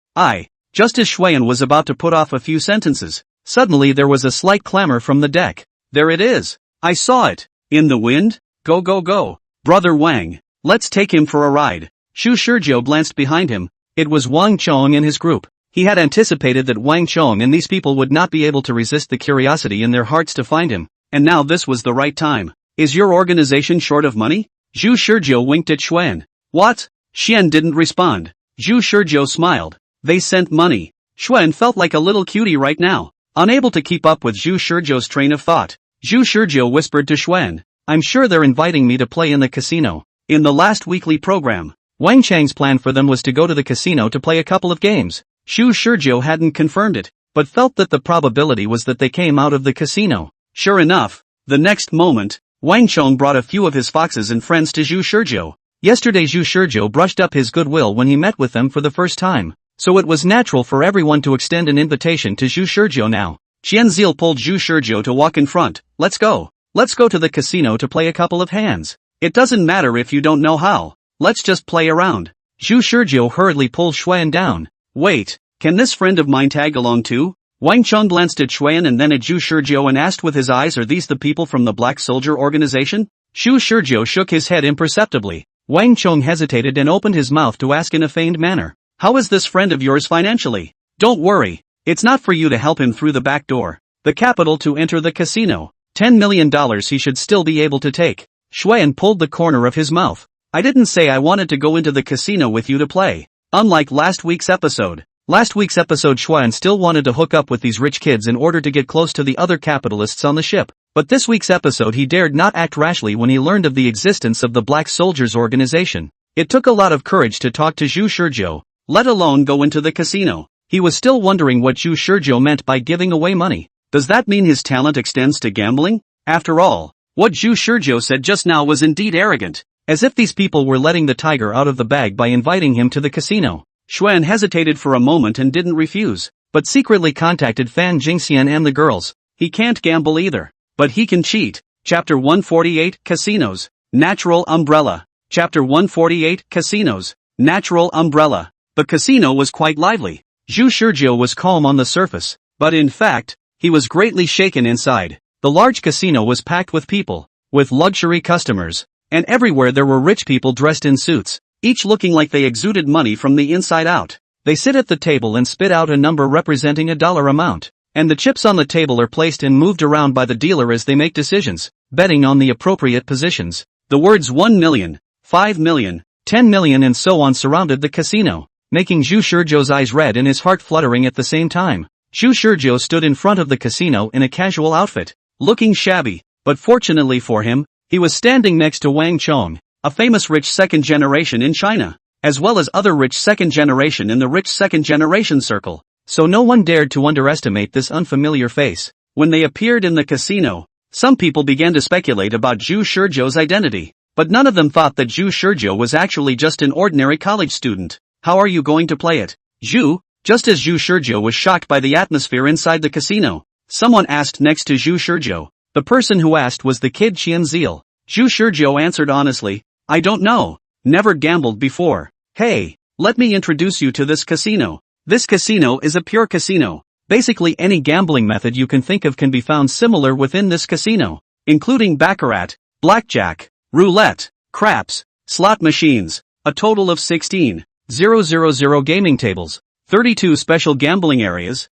Just as Xuan was about to put off a few sentences, suddenly there was a slight clamor from the deck. There it is. I saw it. In the wind? Go go go. Brother Wang. Let's take him for a ride. Zhu Shizhou glanced behind him. It was Wang Chong and his group. He had anticipated that Wang Chong and these people would not be able to resist the curiosity in their hearts to find him, and now this was the right time. Is your organization short of money? Zhu Shizhou winked at Xuan. What? Xian didn't respond. Zhu Shizhou smiled. They sent money. Xuan felt like a little cutie right now, unable to keep up with Zhu Shizhou's train of thought. Zhu Shizhou whispered to Xuan, I'm sure they're inviting me to play in the casino. In the last weekly program, Wang Chang's plan for them was to go to the casino to play a couple of games. Zhu Shizhou hadn't confirmed it, but felt that the probability was that they came out of the casino. Sure enough, the next moment, Wang Chong brought a few of his foxes and friends to Zhu Shizhou. Yesterday Zhu Shizhou brushed up his goodwill when he met with them for the first time, so it was natural for everyone to extend an invitation to Zhu Shizhou now. Qianzil pulled Zhu Shizhou to walk in front. Let's go. Let's go to the casino to play a couple of hands. It doesn't matter if you don't know how. Let's just play around. Zhu Shizhou hurriedly pulled Xuan down. Wait, can this friend of mine tag along too? Wang Chong glanced at Xuan and then at Zhu Shizhou and asked with his eyes, are these the people from the Black Soldier organization? Zhu Shizhou shook his head imperceptibly. Wang Chong hesitated and opened his mouth to ask in a feigned manner. How is this friend of yours financially? Don't worry. It's not for you to help him through the back door. The capital to enter the casino. $10 million he should still be able to take. Xuan pulled the corner of his mouth. I didn't say I wanted to go into the casino with you to play. Unlike last week's episode. Last week's episode Xuan still wanted to hook up with these rich kids in order to get close to the other capitalists on the ship. But this week's episode he dared not act rashly when he learned of the existence of the Black Soldiers organization. It took a lot of courage to talk to Zhu Shizhou, let alone go into the casino. He was still wondering what Zhu Shizhou meant by giving away money. Does that mean his talent extends to gambling? After all, what Zhu Shizhou said just now was indeed arrogant. As if these people were letting the tiger out of the bag by inviting him to the casino. Xuan hesitated for a moment and didn't refuse, but secretly contacted Fan Jingxian and the girls. He can't gamble either, but he can cheat. Chapter 148, Casinos. Natural Umbrella. Chapter 148, Casinos. Natural Umbrella. The casino was quite lively. Zhu Shizhou was calm on the surface, but in fact, he was greatly shaken inside. The large casino was packed with people, with luxury customers, and everywhere there were rich people dressed in suits, each looking like they exuded money from the inside out. They sit at the table and spit out a number representing a dollar amount, and the chips on the table are placed and moved around by the dealer as they make decisions, betting on the appropriate positions. The words 1 million, 5 million, 10 million and so on surrounded the casino, making Zhu Shizhou's eyes red and his heart fluttering at the same time. Zhu Shizhou stood in front of the casino in a casual outfit, looking shabby, but fortunately for him, he was standing next to Wang Chong, a famous rich second generation in China, as well as other rich second generation in the rich second generation circle, so no one dared to underestimate this unfamiliar face. When they appeared in the casino, some people began to speculate about Zhu Shizhou's identity, but none of them thought that Zhu Shizhou was actually just an ordinary college student. How are you going to play it, Zhu? Just as Zhu Shizhou was shocked by the atmosphere inside the casino, someone asked next to Zhu Shizhou. The person who asked was the kid Qianzil. Zhu Shizhou answered honestly, I don't know. Never gambled before. Hey, let me introduce you to this casino. This casino is a pure casino. Basically any gambling method you can think of can be found similar within this casino, including baccarat, blackjack, roulette, craps, slot machines, a total of 16,000 gaming tables, 32 special gambling areas,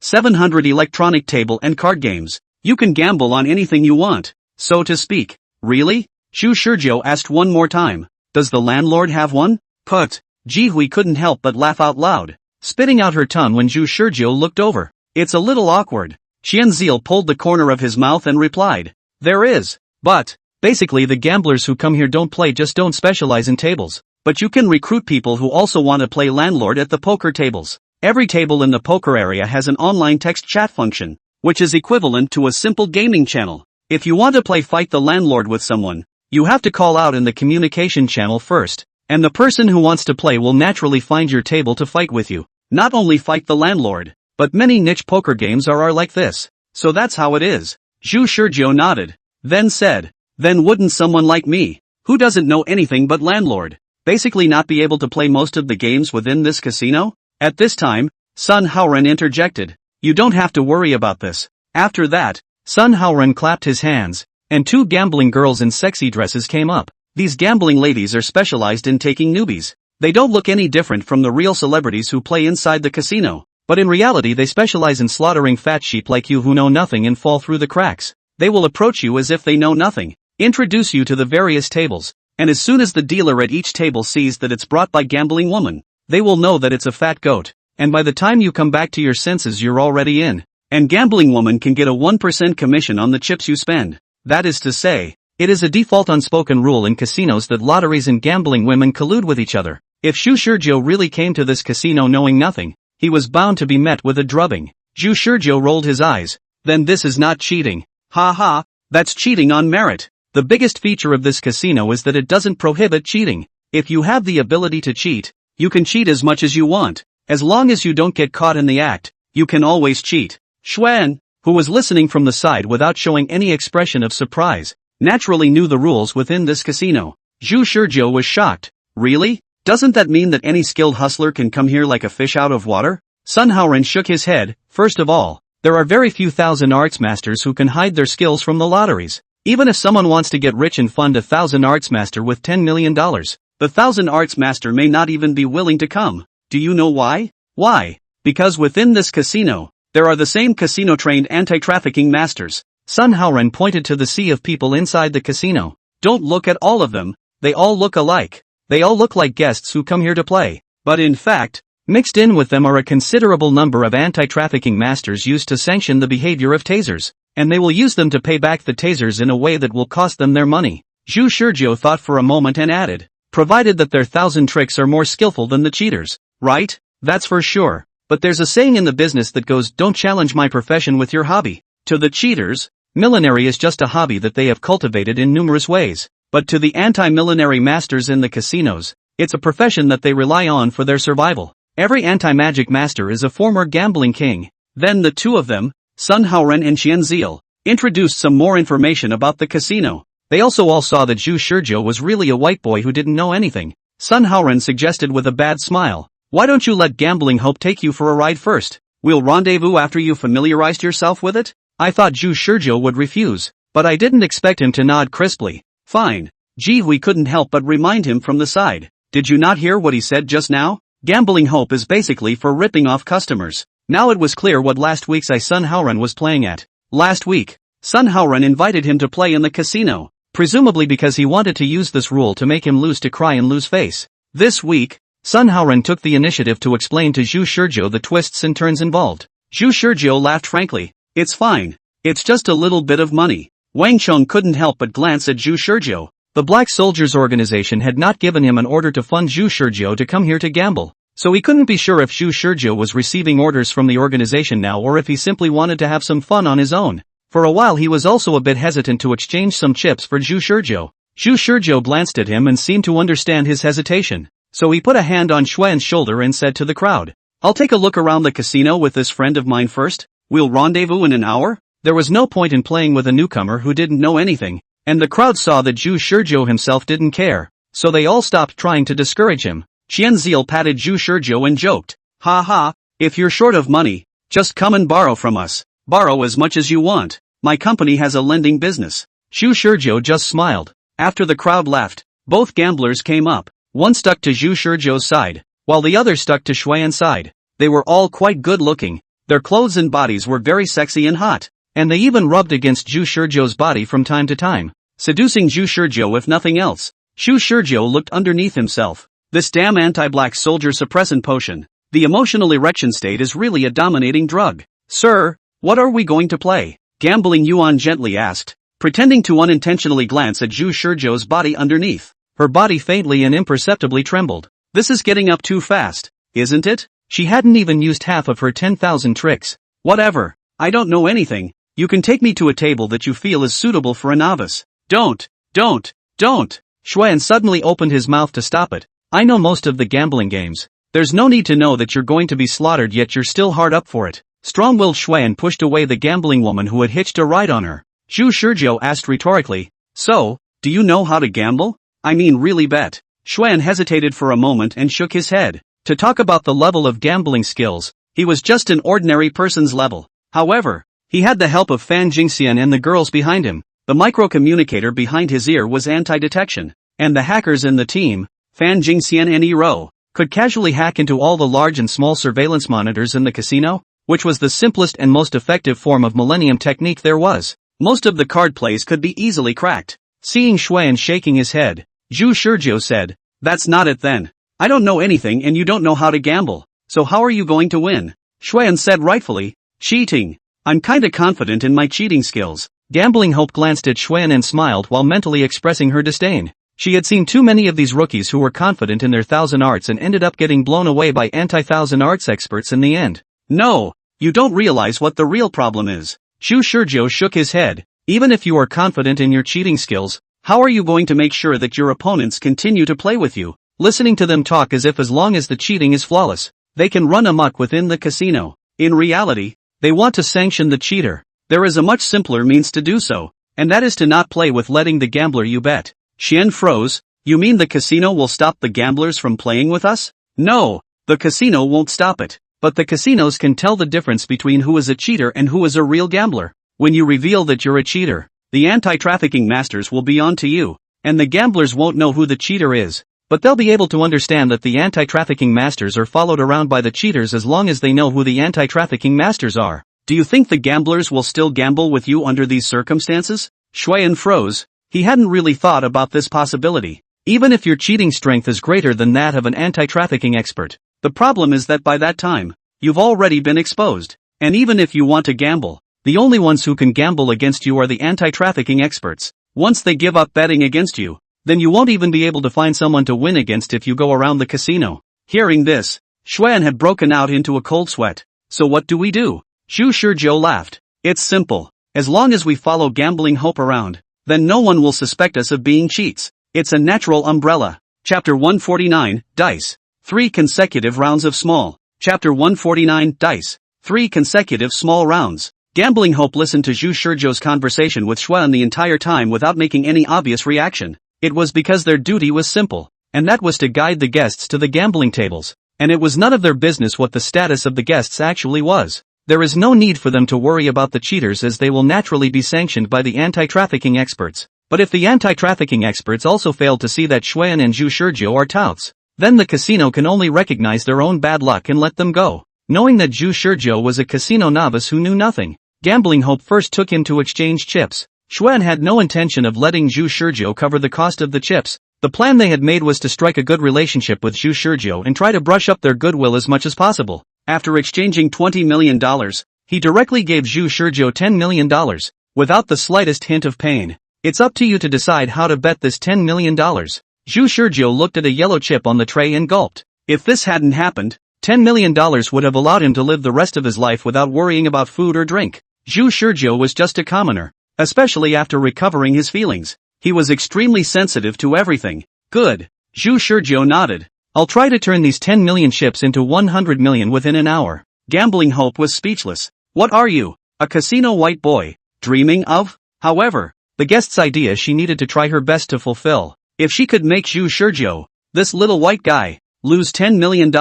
700 electronic table and card games. You can gamble on anything you want, so to speak. Really? Zhu Shizhou asked one more time. Does the landlord have one? Put. Jihui couldn't help but laugh out loud, spitting out her tongue when Zhu Shizhou looked over. It's a little awkward. Qianzil pulled the corner of his mouth and replied. There is. But, basically the gamblers who come here don't play, just don't specialize in tables. But you can recruit people who also want to play landlord at the poker tables. Every table in the poker area has an online text chat function, which is equivalent to a simple gaming channel. If you want to play Fight the Landlord with someone, you have to call out in the communication channel first, And the person who wants to play will naturally find your table to fight with you. Not only fight the landlord, but many niche poker games are like this. So that's how it is. Zhu Shizhou nodded. Then said, then wouldn't someone like me, who doesn't know anything but landlord, basically not be able to play most of the games within this casino? At this time, Sun Haoren interjected. You don't have to worry about this. After that, Sun Haoren clapped his hands, and two gambling girls in sexy dresses came up. These gambling ladies are specialized in taking newbies. They don't look any different from the real celebrities who play inside the casino, but in reality they specialize in slaughtering fat sheep like you who know nothing and fall through the cracks. They will approach you as if they know nothing, introduce you to the various tables, and as soon as the dealer at each table sees that it's brought by gambling woman, they will know that it's a fat goat, and by the time you come back to your senses you're already in. And gambling woman can get a 1% commission on the chips you spend. That is to say, it is a default unspoken rule in casinos that lotteries and gambling women collude with each other. If Zhu Shizhou really came to this casino knowing nothing, he was bound to be met with a drubbing. Zhu Shizhou rolled his eyes. Then this is not cheating. Ha ha, that's cheating on merit. The biggest feature of this casino is that it doesn't prohibit cheating. If you have the ability to cheat, you can cheat as much as you want. As long as you don't get caught in the act, you can always cheat. Xuan, who was listening from the side without showing any expression of surprise, naturally knew the rules within this casino. Zhu Shizhou was shocked. Really? Doesn't that mean that any skilled hustler can come here like a fish out of water? Sun Haoren shook his head. First of all, there are very few thousand arts masters who can hide their skills from the lotteries. Even if someone wants to get rich and fund a thousand arts master with $10 million, the thousand arts master may not even be willing to come. Do you know why? Why? Because within this casino, there are the same casino-trained anti-trafficking masters. Sun Haoren pointed to the sea of people inside the casino. Don't look at all of them, they all look alike. They all look like guests who come here to play. But in fact, mixed in with them are a considerable number of anti-trafficking masters used to sanction the behavior of tasers, and they will use them to pay back the tasers in a way that will cost them their money. Zhu Shizhou thought for a moment and added, provided that their 1,000 tricks are more skillful than the cheaters. Right? That's for sure. But there's a saying in the business that goes, don't challenge my profession with your hobby. To the cheaters, millinery is just a hobby that they have cultivated in numerous ways. But to the anti-millinery masters in the casinos, it's a profession that they rely on for their survival. Every anti-magic master is a former gambling king. Then the two of them, Sun Haoren and Xianziel, introduced some more information about the casino. They also all saw that Zhu Shizhou was really a white boy who didn't know anything. Sun Haoren suggested with a bad smile, why don't you let Gambling Hope take you for a ride first? We'll rendezvous after you familiarized yourself with it? I thought Zhu Shizhou would refuse, but I didn't expect him to nod crisply. Fine. Gee, we couldn't help but remind him from the side. Did you not hear what he said just now? Gambling Hope is basically for ripping off customers. Now it was clear what last week's Sun Haoren was playing at. Last week, Sun Haoren invited him to play in the casino, presumably because he wanted to use this rule to make him lose to cry and lose face. This week, Sun Haoren took the initiative to explain to Zhu Shizhou the twists and turns involved. Zhu Shizhou laughed frankly. It's fine. It's just a little bit of money. Wang Chong couldn't help but glance at Zhu Shizhou. The Black Soldiers organization had not given him an order to fund Zhu Shizhou to come here to gamble, so he couldn't be sure if Zhu Shizhou was receiving orders from the organization now or if he simply wanted to have some fun on his own. For a while he was also a bit hesitant to exchange some chips for Zhu Shizhou. Zhu Shizhou glanced at him and seemed to understand his hesitation, so he put a hand on Xuan's shoulder and said to the crowd, I'll take a look around the casino with this friend of mine first. We'll rendezvous in an hour? There was no point in playing with a newcomer who didn't know anything, and the crowd saw that Zhu Shizhou himself didn't care, so they all stopped trying to discourage him. Qianziel patted Zhu Shizhou and joked, ha ha, if you're short of money, just come and borrow from us. Borrow as much as you want. My company has a lending business. Zhu Shizhou just smiled. After the crowd left, both gamblers came up. One stuck to Zhu Shizhou's side, while the other stuck to Xuan's side. They were all quite good looking. Their clothes and bodies were very sexy and hot, and they even rubbed against Zhu Shizhou's body from time to time, seducing Zhu Shizhou if nothing else. Zhu Shizhou looked underneath himself. This damn anti-black soldier suppressant potion, the emotional erection state is really a dominating drug. Sir, what are we going to play? Gambling Yuan gently asked, pretending to unintentionally glance at Zhu Shizhou's body underneath. Her body faintly and imperceptibly trembled. This is getting up too fast, isn't it? She hadn't even used half of her 10,000 tricks. Whatever. I don't know anything. You can take me to a table that you feel is suitable for a novice. Don't. Xuan suddenly opened his mouth to stop it, I know most of the gambling games. There's no need to know that you're going to be slaughtered, yet you're still hard up for it. Strong-willed Xuan pushed away the gambling woman who had hitched a ride on her. Zhu Shizhou asked rhetorically, "So, do you know how to gamble? I mean really bet?" Xuan hesitated for a moment and shook his head. To talk about the level of gambling skills, he was just an ordinary person's level. However, he had the help of Fan Jingxian and the girls behind him. The micro-communicator behind his ear was anti-detection, and the hackers in the team, Fan Jingxian and Ero, could casually hack into all the large and small surveillance monitors in the casino, which was the simplest and most effective form of Millennium technique there was. Most of the card plays could be easily cracked. Seeing Xuan shaking his head, Zhu Shizhou said, "That's not it then. I don't know anything and you don't know how to gamble, so how are you going to win?" Xuan said rightfully, "Cheating. I'm kinda confident in my cheating skills." Gambling Hope glanced at Xuan and smiled while mentally expressing her disdain. She had seen too many of these rookies who were confident in their thousand arts and ended up getting blown away by anti-thousand arts experts in the end. "No, you don't realize what the real problem is." Zhu Shizhou shook his head. "Even if you are confident in your cheating skills, how are you going to make sure that your opponents continue to play with you? Listening to them talk as if as long as the cheating is flawless, they can run amok within the casino. In reality, they want to sanction the cheater. There is a much simpler means to do so, and that is to not play with letting the gambler you bet." Xian froze. "You mean the casino will stop the gamblers from playing with us?" "No, the casino won't stop it, but the casinos can tell the difference between who is a cheater and who is a real gambler. When you reveal that you're a cheater, the anti-trafficking masters will be on to you, and the gamblers won't know who the cheater is. But they'll be able to understand that the anti-trafficking masters are followed around by the cheaters as long as they know who the anti-trafficking masters are." "Do you think the gamblers will still gamble with you under these circumstances?" Xuan froze. He hadn't really thought about this possibility. Even if your cheating strength is greater than that of an anti-trafficking expert, the problem is that by that time, you've already been exposed. And even if you want to gamble, the only ones who can gamble against you are the anti-trafficking experts. Once they give up betting against you, then you won't even be able to find someone to win against if you go around the casino." Hearing this, Xuan had broken out into a cold sweat. "So what do we do?" Zhu Shizhou laughed. "It's simple. As long as we follow Gambling Hope around, then no one will suspect us of being cheats. It's a natural umbrella." Chapter 149, Dice. 3 consecutive rounds of small. Chapter 149, Dice. 3 consecutive small rounds. Gambling Hope listened to Zhu Shizhou's conversation with Xuan the entire time without making any obvious reaction. It was because their duty was simple, and that was to guide the guests to the gambling tables, and it was none of their business what the status of the guests actually was. There is no need for them to worry about the cheaters as they will naturally be sanctioned by the anti-trafficking experts. But if the anti-trafficking experts also fail to see that Xuan and Zhu Shizhou are touts, then the casino can only recognize their own bad luck and let them go. Knowing that Zhu Shizhou was a casino novice who knew nothing, Gambling Hope first took him to exchange chips. Xuan had no intention of letting Zhu Shizhou cover the cost of the chips. The plan they had made was to strike a good relationship with Zhu Shizhou and try to brush up their goodwill as much as possible. After exchanging $20 million, he directly gave Zhu Shizhou $10 million, without the slightest hint of pain. "It's up to you to decide how to bet this $10 million. Zhu Shizhou looked at a yellow chip on the tray and gulped. If this hadn't happened, $10 million would have allowed him to live the rest of his life without worrying about food or drink. Zhu Shizhou was just a commoner. Especially after recovering his feelings. He was extremely sensitive to everything. "Good." Zhu Shizhou nodded. "I'll try to turn these 10 million chips into 100 million within an hour." Gambling Hope was speechless. "What are you, a casino white boy, dreaming of?" However, the guest's idea she needed to try her best to fulfill. If she could make Zhu Shizhou, this little white guy, lose $10 million,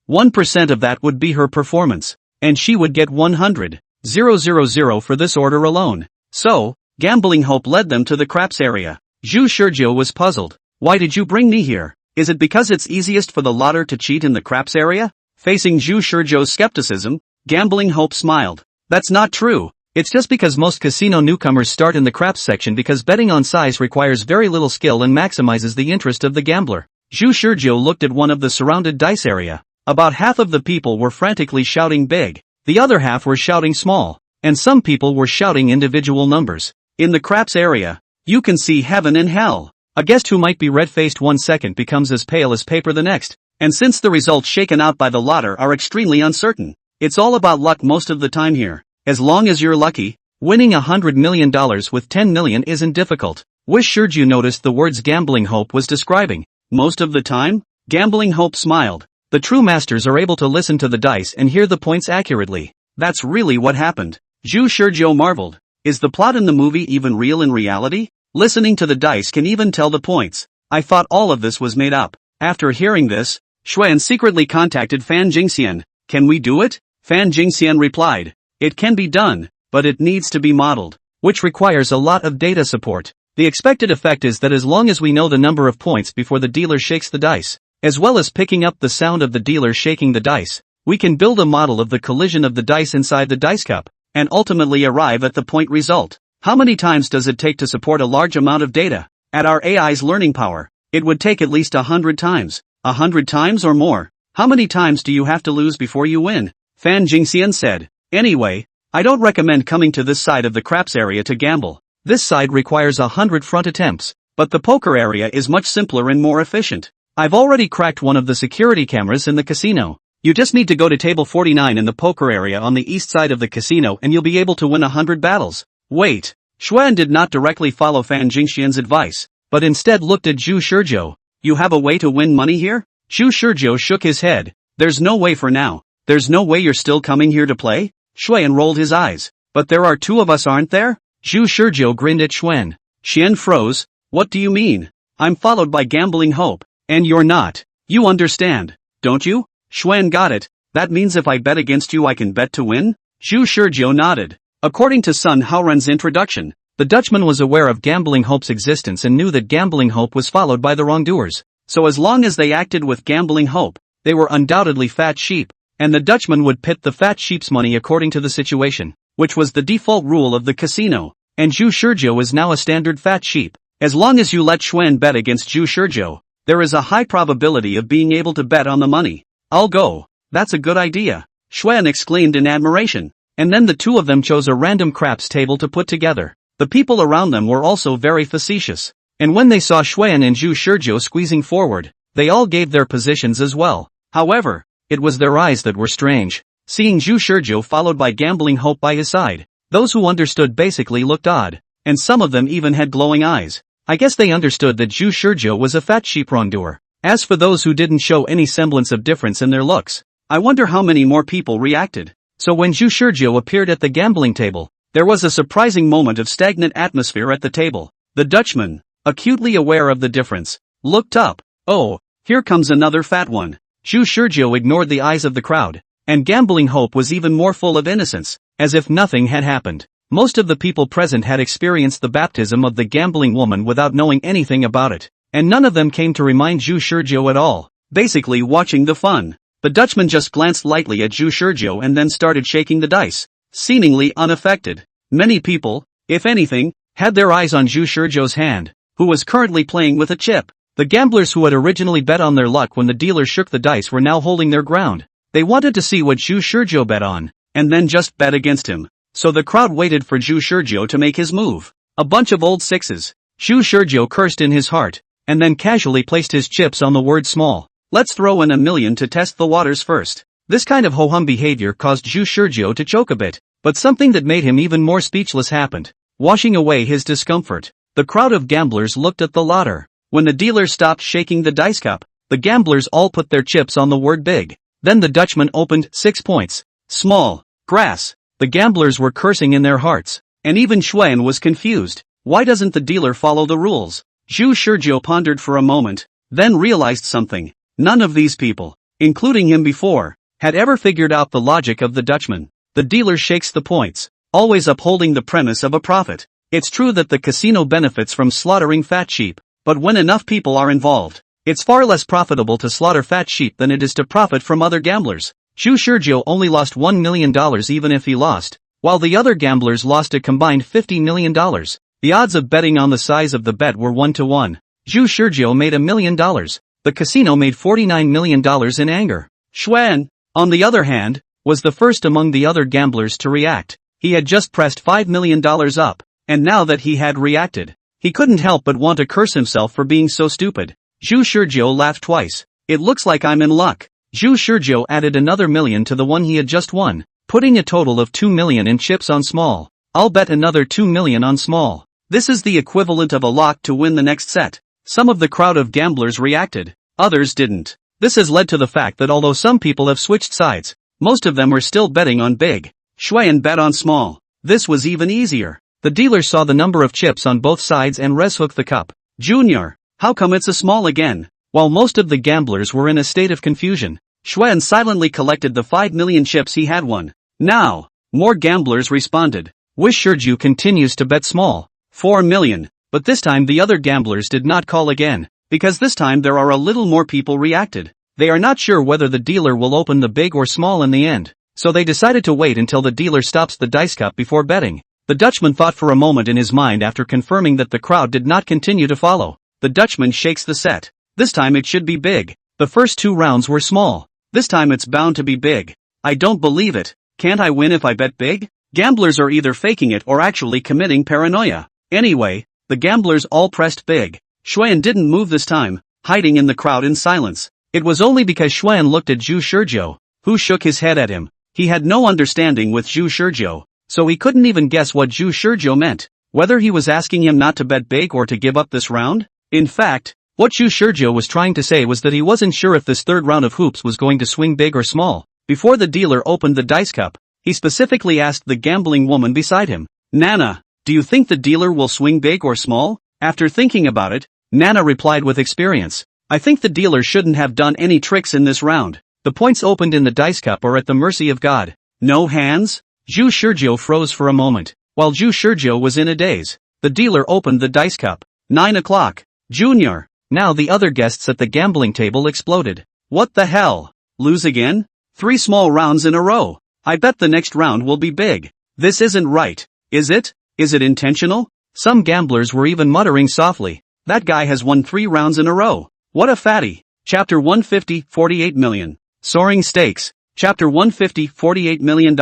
1% of that would be her performance, and she would get 100,000 for this order alone. So, Gambling Hope led them to the craps area. Zhu Shizhou was puzzled. "Why did you bring me here? Is it because it's easiest for the lotter to cheat in the craps area?" Facing Zhu Shizhou's skepticism, Gambling Hope smiled. "That's not true. It's just because most casino newcomers start in the craps section because betting on size requires very little skill and maximizes the interest of the gambler." Zhu Shizhou looked at one of the surrounded dice area. About half of the people were frantically shouting big. The other half were shouting small. And some people were shouting individual numbers. In the craps area, you can see heaven and hell. A guest who might be red-faced 1 second becomes as pale as paper the next. And since the results shaken out by the lotter are extremely uncertain, it's all about luck most of the time here. As long as you're lucky, winning $100 million with 10 million isn't difficult. Wish Shizhou noticed the words Gambling Hope was describing. Most of the time? Gambling Hope smiled. The true masters are able to listen to the dice and hear the points accurately. That's really what happened. Zhu Shizhou marveled. Is the plot in the movie even real in reality? Listening to the dice can even tell the points. I thought all of this was made up. After hearing this, Xuan secretly contacted Fan Jingxian. Can we do it? Fan Jingxian replied. It can be done, but it needs to be modeled, which requires a lot of data support. The expected effect is that as long as we know the number of points before the dealer shakes the dice, as well as picking up the sound of the dealer shaking the dice, we can build a model of the collision of the dice inside the dice cup, and ultimately arrive at the point result. How many times does it take to support a large amount of data? At our AI's learning power, it would take at least 100 times. 100 times or more. How many times do you have to lose before you win? Fan Jingxian said. Anyway, I don't recommend coming to this side of the craps area to gamble. This side requires 100 front attempts, but the poker area is much simpler and more efficient. I've already cracked one of the security cameras in the casino. You just need to go to table 49 in the poker area on the east side of the casino and you'll be able to win 100 battles. Wait. Xuan did not directly follow Fan Jingxian's advice, but instead looked at Zhu Shizhou. You have a way to win money here? Zhu Shizhou shook his head. There's no way for now. There's no way you're still coming here to play? Xuan rolled his eyes. But there are two of us, aren't there? Zhu Shizhou grinned at Xuan. Xian froze. What do you mean? I'm followed by Gambling Hope. And you're not. You understand, don't you? Xuan got it. That means if I bet against you I can bet to win? Zhu Shizhou nodded. According to Sun Haoran's introduction, the Dutchman was aware of Gambling Hope's existence and knew that Gambling Hope was followed by the wrongdoers. So as long as they acted with Gambling Hope, they were undoubtedly fat sheep, and the Dutchman would pit the fat sheep's money according to the situation, which was the default rule of the casino, and Zhu Shizhou is now a standard fat sheep. As long as you let Xuan bet against Zhu Shizhou, there is a high probability of being able to bet on the money. I'll go. That's a good idea. Xuan exclaimed in admiration, and then the two of them chose a random craps table to put together. The people around them were also very facetious, and when they saw Xuan and Zhu Shizhou squeezing forward, they all gave their positions as well. However, it was their eyes that were strange. Seeing Zhu Shizhou followed by Gambling Hope by his side, those who understood basically looked odd, and some of them even had glowing eyes. I guess they understood that Zhu Shizhou was a fat sheep wrongdoer. As for those who didn't show any semblance of difference in their looks, I wonder how many more people reacted. So when Zhu Shizhou appeared at the gambling table, there was a surprising moment of stagnant atmosphere at the table. The Dutchman, acutely aware of the difference, looked up. Oh, here comes another fat one. Zhu Shizhou ignored the eyes of the crowd, and Gambling Hope was even more full of innocence, as if nothing had happened. Most of the people present had experienced the baptism of the gambling woman without knowing anything about it, and none of them came to remind Zhu Shizhou at all, basically watching the fun. The Dutchman just glanced lightly at Zhu Shizhou and then started shaking the dice, seemingly unaffected. Many people, if anything, had their eyes on Zhu Shizhou's hand, who was currently playing with a chip. The gamblers who had originally bet on their luck when the dealer shook the dice were now holding their ground. They wanted to see what Zhu Shizhou bet on, and then just bet against him. So the crowd waited for Zhu Shizhou to make his move. A bunch of old sixes. Zhu Shizhou cursed in his heart, and then casually placed his chips on the word small. Let's throw in 1,000,000 to test the waters first. This kind of ho-hum behavior caused Zhu Shizhou to choke a bit, but something that made him even more speechless happened, washing away his discomfort. The crowd of gamblers looked at the lotter. When the dealer stopped shaking the dice cup, the gamblers all put their chips on the word big. Then the Dutchman opened 6 points. Small. Grass. The gamblers were cursing in their hearts, and even Xuan was confused. Why doesn't the dealer follow the rules? Zhu Shizhou pondered for a moment, then realized something. None of these people, including him before, had ever figured out the logic of the Dutchman. The dealer shakes the points, always upholding the premise of a profit. It's true that the casino benefits from slaughtering fat sheep, but when enough people are involved, it's far less profitable to slaughter fat sheep than it is to profit from other gamblers. Zhu Shizhou only lost $1 million even if he lost, while the other gamblers lost a combined $50 million. The odds of betting on the size of the bet were 1 to 1. Zhu Shizhou made $1 million. The casino made $49 million in anger. Xuan, on the other hand, was the first among the other gamblers to react. He had just pressed $5 million up, and now that he had reacted, he couldn't help but want to curse himself for being so stupid. Zhu Shizhou laughed twice. It looks like I'm in luck. Zhu Shizhou added another million to the one he had just won, putting a total of 2 million in chips on small. I'll bet another 2 million on small. This is the equivalent of a lock to win the next set. Some of the crowd of gamblers reacted. others didn't. This has led to the fact that although some people have switched sides, most of them were still betting on big. Xuan bet on small. This was even easier. The dealer saw the number of chips on both sides and reshooked the cup. Junior, how come it's a small again? While most of the gamblers were in a state of confusion, Xuan silently collected the 5 million chips he had won. Now, more gamblers responded. Wish Shurju continues to bet small. 4 million. But this time the other gamblers did not call again, because this time there are a little more people reacted. They are not sure whether the dealer will open the big or small in the end, so they decided to wait until the dealer stops the dice cup before betting. The Dutchman thought for a moment in his mind after confirming that the crowd did not continue to follow. The Dutchman shakes the set. This time it should be big. The first 2 rounds were small. This time it's bound to be big. I don't believe it. Can't I win if I bet big? Gamblers are either faking it or actually committing paranoia. Anyway, the gamblers all pressed big. Xuan didn't move this time, hiding in the crowd in silence. It was only because Xuan looked at Zhu Shurjiu, who shook his head at him. He had no understanding with Zhu Shurjiu, so he couldn't even guess what Zhu Shurjiu meant, whether he was asking him not to bet big or to give up this round. In fact, what Zhu Shurjiu was trying to say was that he wasn't sure if this third round of hoops was going to swing big or small. Before the dealer opened the dice cup, he specifically asked the gambling woman beside him, Nana, do you think the dealer will swing big or small? After thinking about it, Nana replied with experience, I think the dealer shouldn't have done any tricks in this round. The points opened in the dice cup are at the mercy of God. No hands? Zhu Shurjiu froze for a moment. While Zhu Shurjiu was in a daze, the dealer opened the dice cup. 9 o'clock. Junior. Now the other guests at the gambling table exploded. What the hell? Lose again? 3 small rounds in a row. I bet the next round will be big. This isn't right. Is it? Is it intentional? Some gamblers were even muttering softly. That guy has won 3 rounds in a row. What a fatty. Chapter 150, 48 million. Soaring stakes. Chapter 150, $48 million.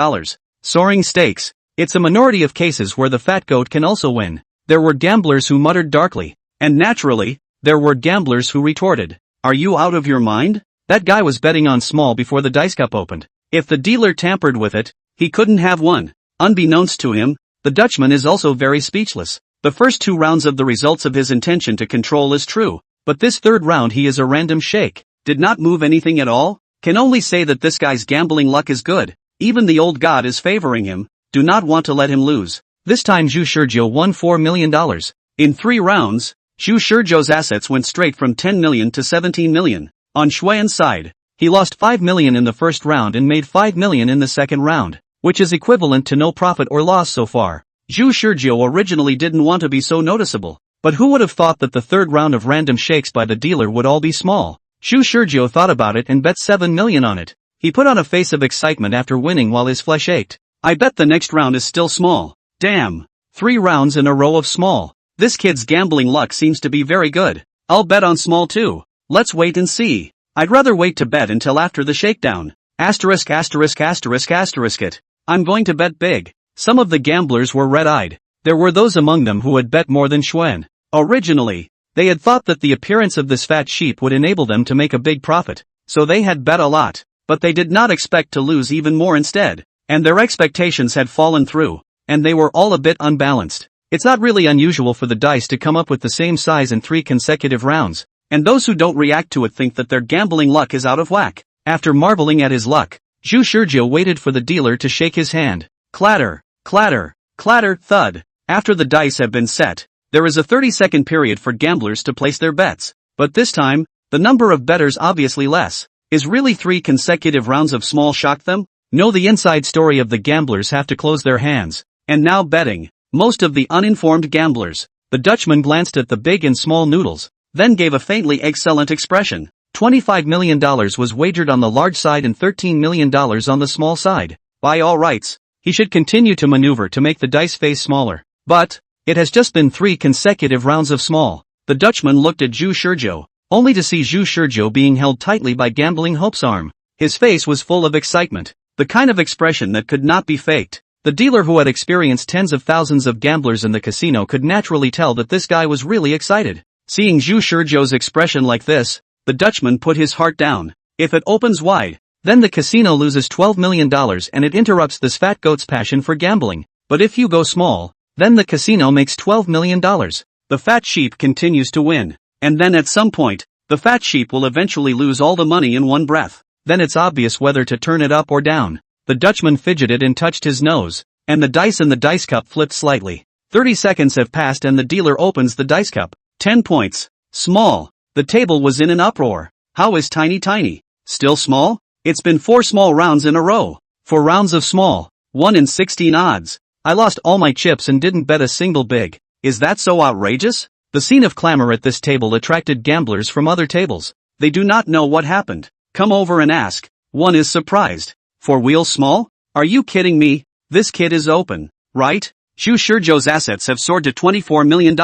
Soaring stakes. It's a minority of cases where the fat goat can also win. There were gamblers who muttered darkly. And naturally, there were gamblers who retorted. Are you out of your mind? That guy was betting on small before the dice cup opened. If the dealer tampered with it, he couldn't have won. Unbeknownst to him, the Dutchman is also very speechless. The first 2 rounds of the results of his intention to control is true, but this third round he is a random shake. Did not move anything at all? Can only say that this guy's gambling luck is good. Even the old god is favoring him. Do not want to let him lose. This time Zhu Shurjiu won $4 million. In 3 rounds, Zhu Shurjiu's assets went straight from 10 million to 17 million. On Xuan's side, he lost 5 million in the first round and made 5 million in the second round, which is equivalent to no profit or loss so far. Zhu Shurjiu originally didn't want to be so noticeable, but who would have thought that the third round of random shakes by the dealer would all be small? Zhu Shurjiu thought about it and bet 7 million on it. He put on a face of excitement after winning while his flesh ached. I bet the next round is still small. Damn. 3 rounds in a row of small. This kid's gambling luck seems to be very good. I'll bet on small too. Let's wait and see. I'd rather wait to bet until after the shakedown. Asterisk asterisk asterisk asterisk it. I'm going to bet big. Some of the gamblers were red-eyed. There were those among them who had bet more than Xuan. Originally, they had thought that the appearance of this fat sheep would enable them to make a big profit, so they had bet a lot, but they did not expect to lose even more instead, and their expectations had fallen through, and they were all a bit unbalanced. It's not really unusual for the dice to come up with the same size in 3 consecutive rounds, and those who don't react to it think that their gambling luck is out of whack. After marveling at his luck, Zhu Shurjiu waited for the dealer to shake his hand. Clatter, clatter, clatter, thud. After the dice have been set, there is a 30-second period for gamblers to place their bets. But this time, the number of bettors obviously less. Is really 3 consecutive rounds of small shocked them? Know the inside story of the gamblers have to close their hands. And now betting. Most of the uninformed gamblers. The Dutchman glanced at the big and small noodles, then gave a faintly excellent expression. $25 million was wagered on the large side and $13 million on the small side. By all rights, he should continue to maneuver to make the dice face smaller. But, it has just been 3 consecutive rounds of small. The Dutchman looked at Zhu Shurjiu, only to see Zhu Shurjiu being held tightly by Gambling Hope's arm. His face was full of excitement, the kind of expression that could not be faked. The dealer who had experienced tens of thousands of gamblers in the casino could naturally tell that this guy was really excited. Seeing Zhu Shurjiu's expression like this, the Dutchman put his heart down. If it opens wide, then the casino loses $12 million and it interrupts this fat goat's passion for gambling. But if you go small, then the casino makes $12 million. The fat sheep continues to win. And then at some point, The fat sheep will eventually lose all the money in one breath. Then it's obvious whether to turn it up or down. The Dutchman fidgeted and touched his nose, and the dice in the dice cup flipped slightly. 30 seconds have passed and the dealer opens the dice cup. 10 points. Small. The table was in an uproar. How is tiny? Still small? It's been 4 small rounds in a row. 4 rounds of small. 1 in 16 odds. I lost all my chips and didn't bet a single big. Is that so outrageous? The scene of clamor at this table attracted gamblers from other tables. They do not know what happened. Come over and ask. One is surprised. 4 wheels small? Are you kidding me? This kid is open, right? Zhu Shizhou's assets have soared to $24 million.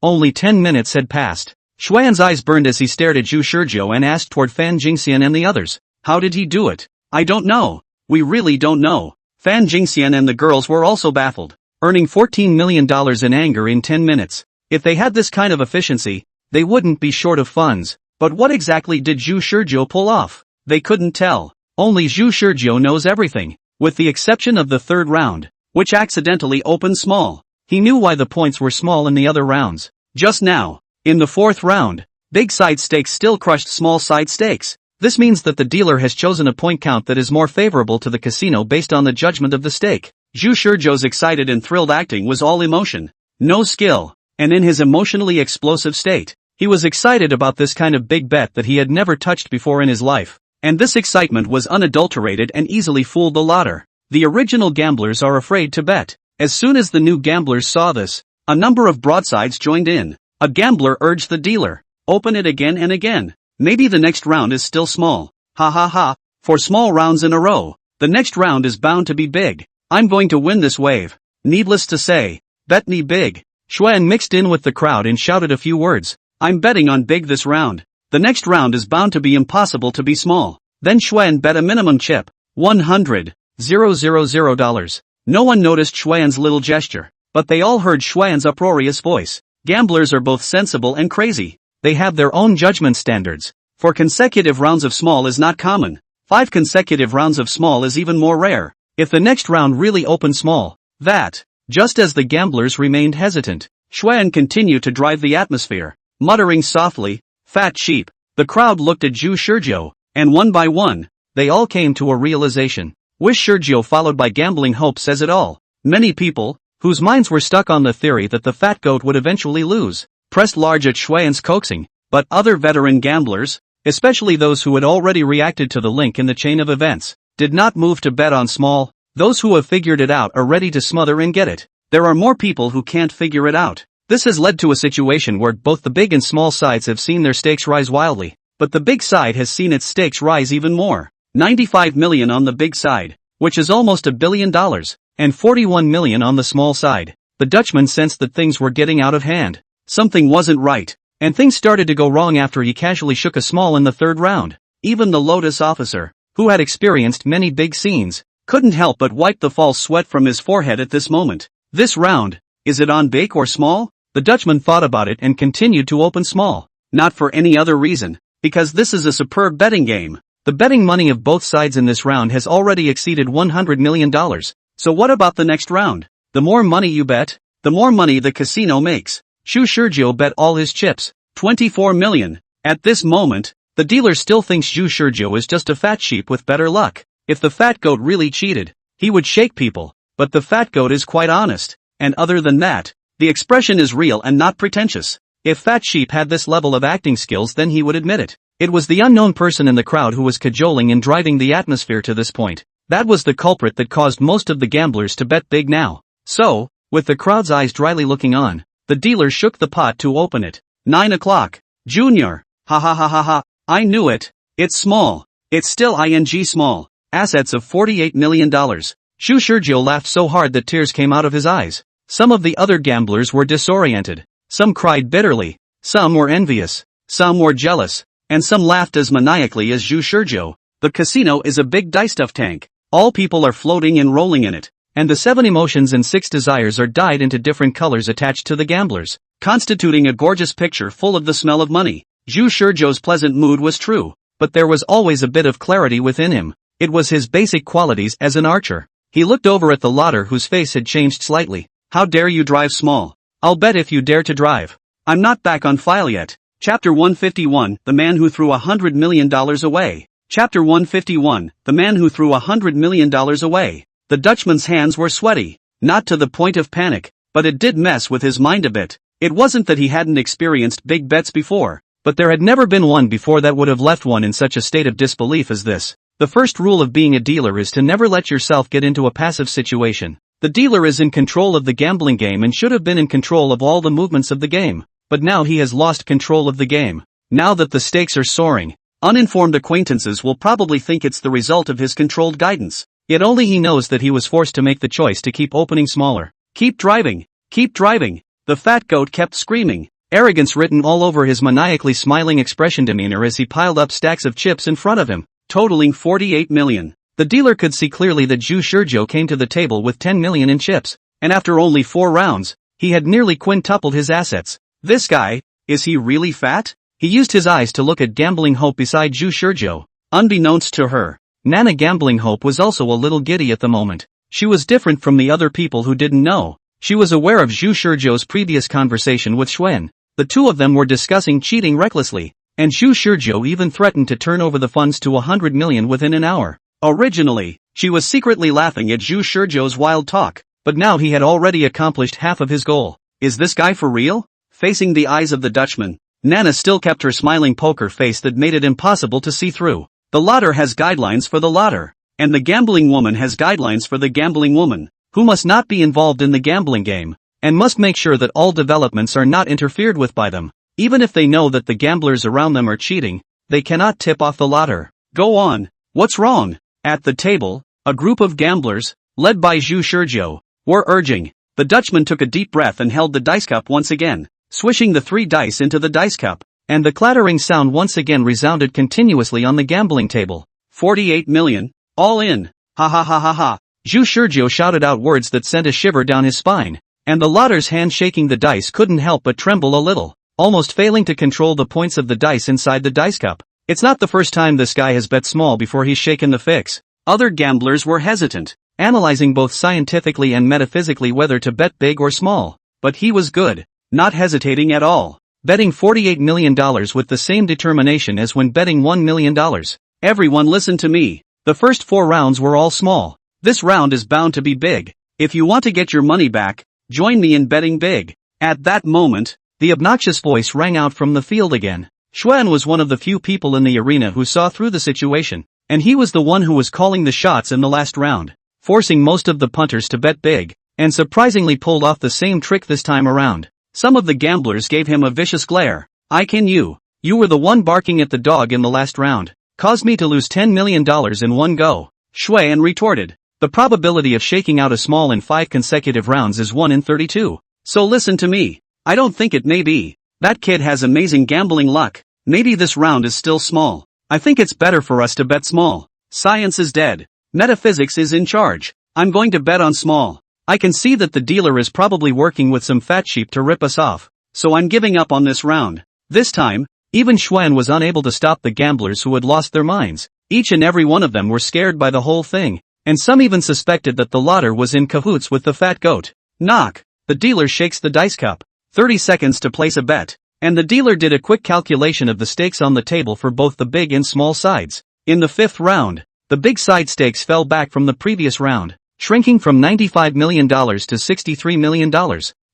Only 10 minutes had passed. Xuan's eyes burned as he stared at Zhu Shizhou and asked toward Fan Jingxian and the others. How did he do it? I don't know. We really don't know. Fan Jingxian and the girls were also baffled. Earning $14 million in anger in 10 minutes. If they had this kind of efficiency, they wouldn't be short of funds. But what exactly did Zhu Shizhou pull off? They couldn't tell. Only Zhu Shizhou knows everything, with the exception of the third round, which accidentally opened small. He knew why the points were small in the other rounds. Just now, in the fourth round, big side stakes still crushed small side stakes. This means that the dealer has chosen a point count that is more favorable to the casino based on the judgment of the stake. Zhu Shizhou's excited and thrilled acting was all emotion, no skill. And in his emotionally explosive state, he was excited about this kind of big bet that he had never touched before in his life. And this excitement was unadulterated and easily fooled the lotter. The original gamblers are afraid to bet. As soon as the new gamblers saw this, a number of broadsides joined in. A gambler urged the dealer, open it again and again. Maybe the next round is still small. Ha ha ha, 4 small rounds in a row. The next round is bound to be big. I'm going to win this wave. Needless to say, bet me big. Xuan mixed in with the crowd and shouted a few words. I'm betting on big this round. The next round is bound to be impossible to be small. Then Xuan bet a minimum chip. $100,000. No one noticed Xuan's little gesture, but they all heard Xuan's uproarious voice. Gamblers are both sensible and crazy. They have their own judgment standards. 4 consecutive rounds of small is not common. 5 consecutive rounds of small is even more rare. If the next round really opened small, that. Just as the gamblers remained hesitant, Xuan continued to drive the atmosphere, muttering softly, fat sheep. The crowd looked at Zhu Shizhou, and one by one, they all came to a realization. Wish Shizhou followed by gambling hope says it all. Many people, whose minds were stuck on the theory that the fat goat would eventually lose, pressed large at Xuan's coaxing, but other veteran gamblers, especially those who had already reacted to the link in the chain of events, did not move to bet on small. Those who have figured it out are ready to smother and get it. There are more people who can't figure it out. This has led to a situation where both the big and small sides have seen their stakes rise wildly, but the big side has seen its stakes rise even more. 95 million on the big side, which is almost $1 billion, and 41 million on the small side. The Dutchman sensed that things were getting out of hand. Something wasn't right, and things started to go wrong after he casually shook a small in the third round. Even the Lotus officer, who had experienced many big scenes, couldn't help but wipe the false sweat from his forehead at this moment. This round, is it on big or small? The Dutchman thought about it and continued to open small. Not for any other reason, because this is a superb betting game. The betting money of both sides in this round has already exceeded $100 million. So what about the next round? The more money you bet, the more money the casino makes. Zhu Shizhou bet all his chips, 24 million. At this moment, the dealer still thinks Zhu Shizhou is just a fat sheep with better luck. If the fat goat really cheated, he would shake people, but the fat goat is quite honest, and other than that, the expression is real and not pretentious. If Fat Sheep had this level of acting skills then he would admit it. It was the unknown person in the crowd who was cajoling and driving the atmosphere to this point. That was the culprit that caused most of the gamblers to bet big now. So, with the crowd's eyes dryly looking on, the dealer shook the pot to open it. 9 o'clock. Junior. Ha ha ha ha ha. I knew it. It's small. It's still ing small. Assets of $48 million. Zhu Shizhou laughed so hard that tears came out of his eyes. Some of the other gamblers were disoriented. Some cried bitterly. Some were envious. Some were jealous. And some laughed as maniacally as Zhu Shizhou. The casino is a big dye-stuff tank. All people are floating and rolling in it. And the 7 emotions and 6 desires are dyed into different colors attached to the gamblers, constituting a gorgeous picture full of the smell of money. Zhu Shizhou's pleasant mood was true, but there was always a bit of clarity within him. It was his basic qualities as an archer. He looked over at the lotter whose face had changed slightly. How dare you drive small? I'll bet if you dare to drive. I'm not back on file yet. Chapter 151, The Man Who Threw $100 Million Away. Chapter 151, The Man Who Threw $100 Million Away. The Dutchman's hands were sweaty, not to the point of panic, but it did mess with his mind a bit. It wasn't that he hadn't experienced big bets before, but there had never been one before that would have left one in such a state of disbelief as this. The first rule of being a dealer is to never let yourself get into a passive situation. The dealer is in control of the gambling game and should have been in control of all the movements of the game, but now he has lost control of the game. Now that the stakes are soaring, uninformed acquaintances will probably think it's the result of his controlled guidance. Yet only he knows that he was forced to make the choice to keep opening smaller. Keep driving. Keep driving. The fat goat kept screaming, arrogance written all over his maniacally smiling expression demeanor as he piled up stacks of chips in front of him, totaling 48 million. The dealer could see clearly that Zhu Shizhou came to the table with 10 million in chips, and after only 4 rounds, he had nearly quintupled his assets. This guy, is he really fat? He used his eyes to look at Gambling Hope beside Zhu Shizhou. Unbeknownst to her, Nana Gambling Hope was also a little giddy at the moment. She was different from the other people who didn't know. She was aware of Zhu Shizhou's previous conversation with Xuan. The two of them were discussing cheating recklessly, and Zhu Shizhou even threatened to turn over the funds to 100 million within an hour. Originally, she was secretly laughing at Zhu Shizhou's wild talk, but now he had already accomplished half of his goal. Is this guy for real? Facing the eyes of the Dutchman, Nana still kept her smiling poker face that made it impossible to see through. The lotter has guidelines for the lotter, and the gambling woman has guidelines for the gambling woman, who must not be involved in the gambling game, and must make sure that all developments are not interfered with by them. Even if they know that the gamblers around them are cheating, they cannot tip off the lotter. Go on. What's wrong? At the table, a group of gamblers, led by Zhu Shizhou, were urging. The Dutchman took a deep breath and held the dice cup once again, swishing the 3 dice into the dice cup, and the clattering sound once again resounded continuously on the gambling table. 48 million, all in. Ha ha ha ha ha. Zhu Shizhou shouted out words that sent a shiver down his spine, and the lotter's hand shaking the dice couldn't help but tremble a little, almost failing to control the points of the dice inside the dice cup. It's not the first time this guy has bet small before he's shaken the fix. Other gamblers were hesitant, analyzing both scientifically and metaphysically whether to bet big or small, but he was good, not hesitating at all, betting $48 million with the same determination as when betting $1 million. Everyone listen to me. The first 4 rounds were all small. This round is bound to be big. If you want to get your money back, join me in betting big. At that moment, the obnoxious voice rang out from the field again. Xuan was one of the few people in the arena who saw through the situation, and he was the one who was calling the shots in the last round, forcing most of the punters to bet big, and surprisingly pulled off the same trick this time around. Some of the gamblers gave him a vicious glare. You were the one barking at the dog in the last round, caused me to lose $10 million in one go. Xuan retorted. The probability of shaking out a small in 5 consecutive rounds is 1 in 32. So listen to me. I don't think it may be. That kid has amazing gambling luck. Maybe this round is still small. I think it's better for us to bet small. Science is dead. Metaphysics is in charge. I'm going to bet on small. I can see that the dealer is probably working with some fat sheep to rip us off, so I'm giving up on this round. This time, even Xuan was unable to stop the gamblers who had lost their minds. Each and every one of them were scared by the whole thing, and some even suspected that the lotter was in cahoots with the fat goat. Knock. The dealer shakes the dice cup. 30 seconds to place a bet, and the dealer did a quick calculation of the stakes on the table for both the big and small sides. In the 5th round, the big side stakes fell back from the previous round, shrinking from $95 million to $63 million,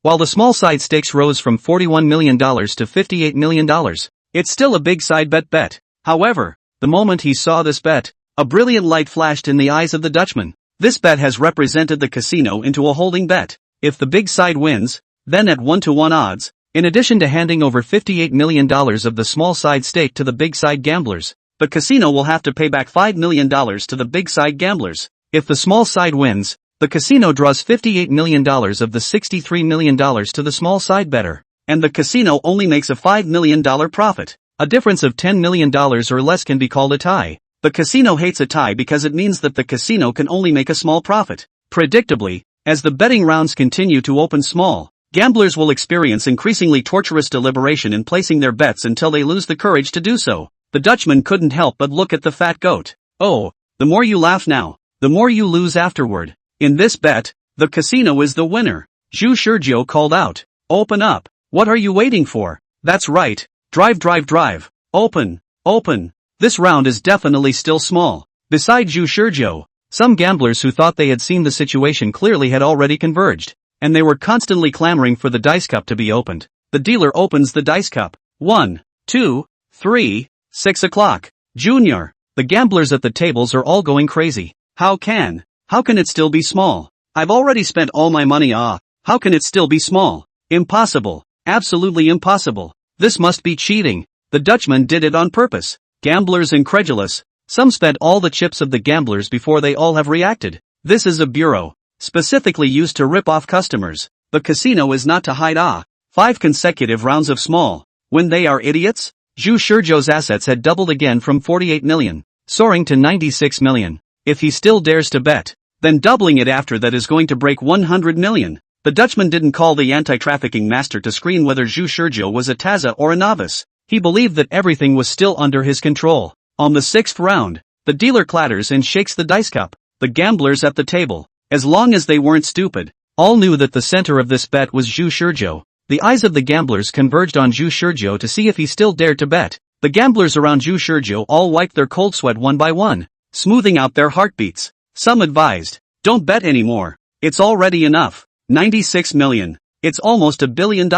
while the small side stakes rose from $41 million to $58 million. It's still a big side bet. However, the moment he saw this bet, a brilliant light flashed in the eyes of the Dutchman. This bet has represented the casino into a holding bet. If the big side wins, then at 1-to-1 odds, in addition to handing over $58 million of the small side stake to the big side gamblers, the casino will have to pay back $5 million to the big side gamblers. If the small side wins, the casino draws $58 million of the $63 million to the small side bettor, and the casino only makes a $5 million profit. A difference of $10 million or less can be called a tie. The casino hates a tie because it means that the casino can only make a small profit. Predictably, as the betting rounds continue to open small, gamblers will experience increasingly torturous deliberation in placing their bets until they lose the courage to do so. The Dutchman couldn't help but look at the fat goat. Oh, the more you laugh now, the more you lose afterward. In this bet, the casino is the winner. Zhu Shizhou called out. Open up. What are you waiting for? That's right, Drive, drive, drive. Open. Open. This round is definitely still small. Besides Zhu Shizhou, some gamblers who thought they had seen the situation clearly had already converged, and they were constantly clamoring for the dice cup to be opened. The dealer opens the dice cup. 1, 2, 3, 6 o'clock. Junior. The gamblers at the tables are all going crazy. How can it still be small? I've already spent all my money. How can it still be small? Impossible. Absolutely impossible. This must be cheating. The Dutchman did it on purpose. Gamblers incredulous. Some spent all the chips of the gamblers before they all have reacted. This is a bureau, specifically used to rip off customers. The casino is not to hide. 5 consecutive rounds of small. When they are idiots? Zhu Shizhou's assets had doubled again from 48 million, soaring to 96 million. If he still dares to bet, then doubling it after that is going to break 100 million. The Dutchman didn't call the anti-trafficking master to screen whether Zhu Shizhou was a Taza or a novice. He believed that everything was still under his control. On the 6th round, the dealer clatters and shakes the dice cup. The gamblers at the table, as long as they weren't stupid, all knew that the center of this bet was Zhu Shizhou. The eyes of the gamblers converged on Zhu Shizhou to see if he still dared to bet. The gamblers around Zhu Shizhou all wiped their cold sweat one by one, smoothing out their heartbeats. Some advised, don't bet anymore. It's already enough. 96 million. It's almost $1 billion.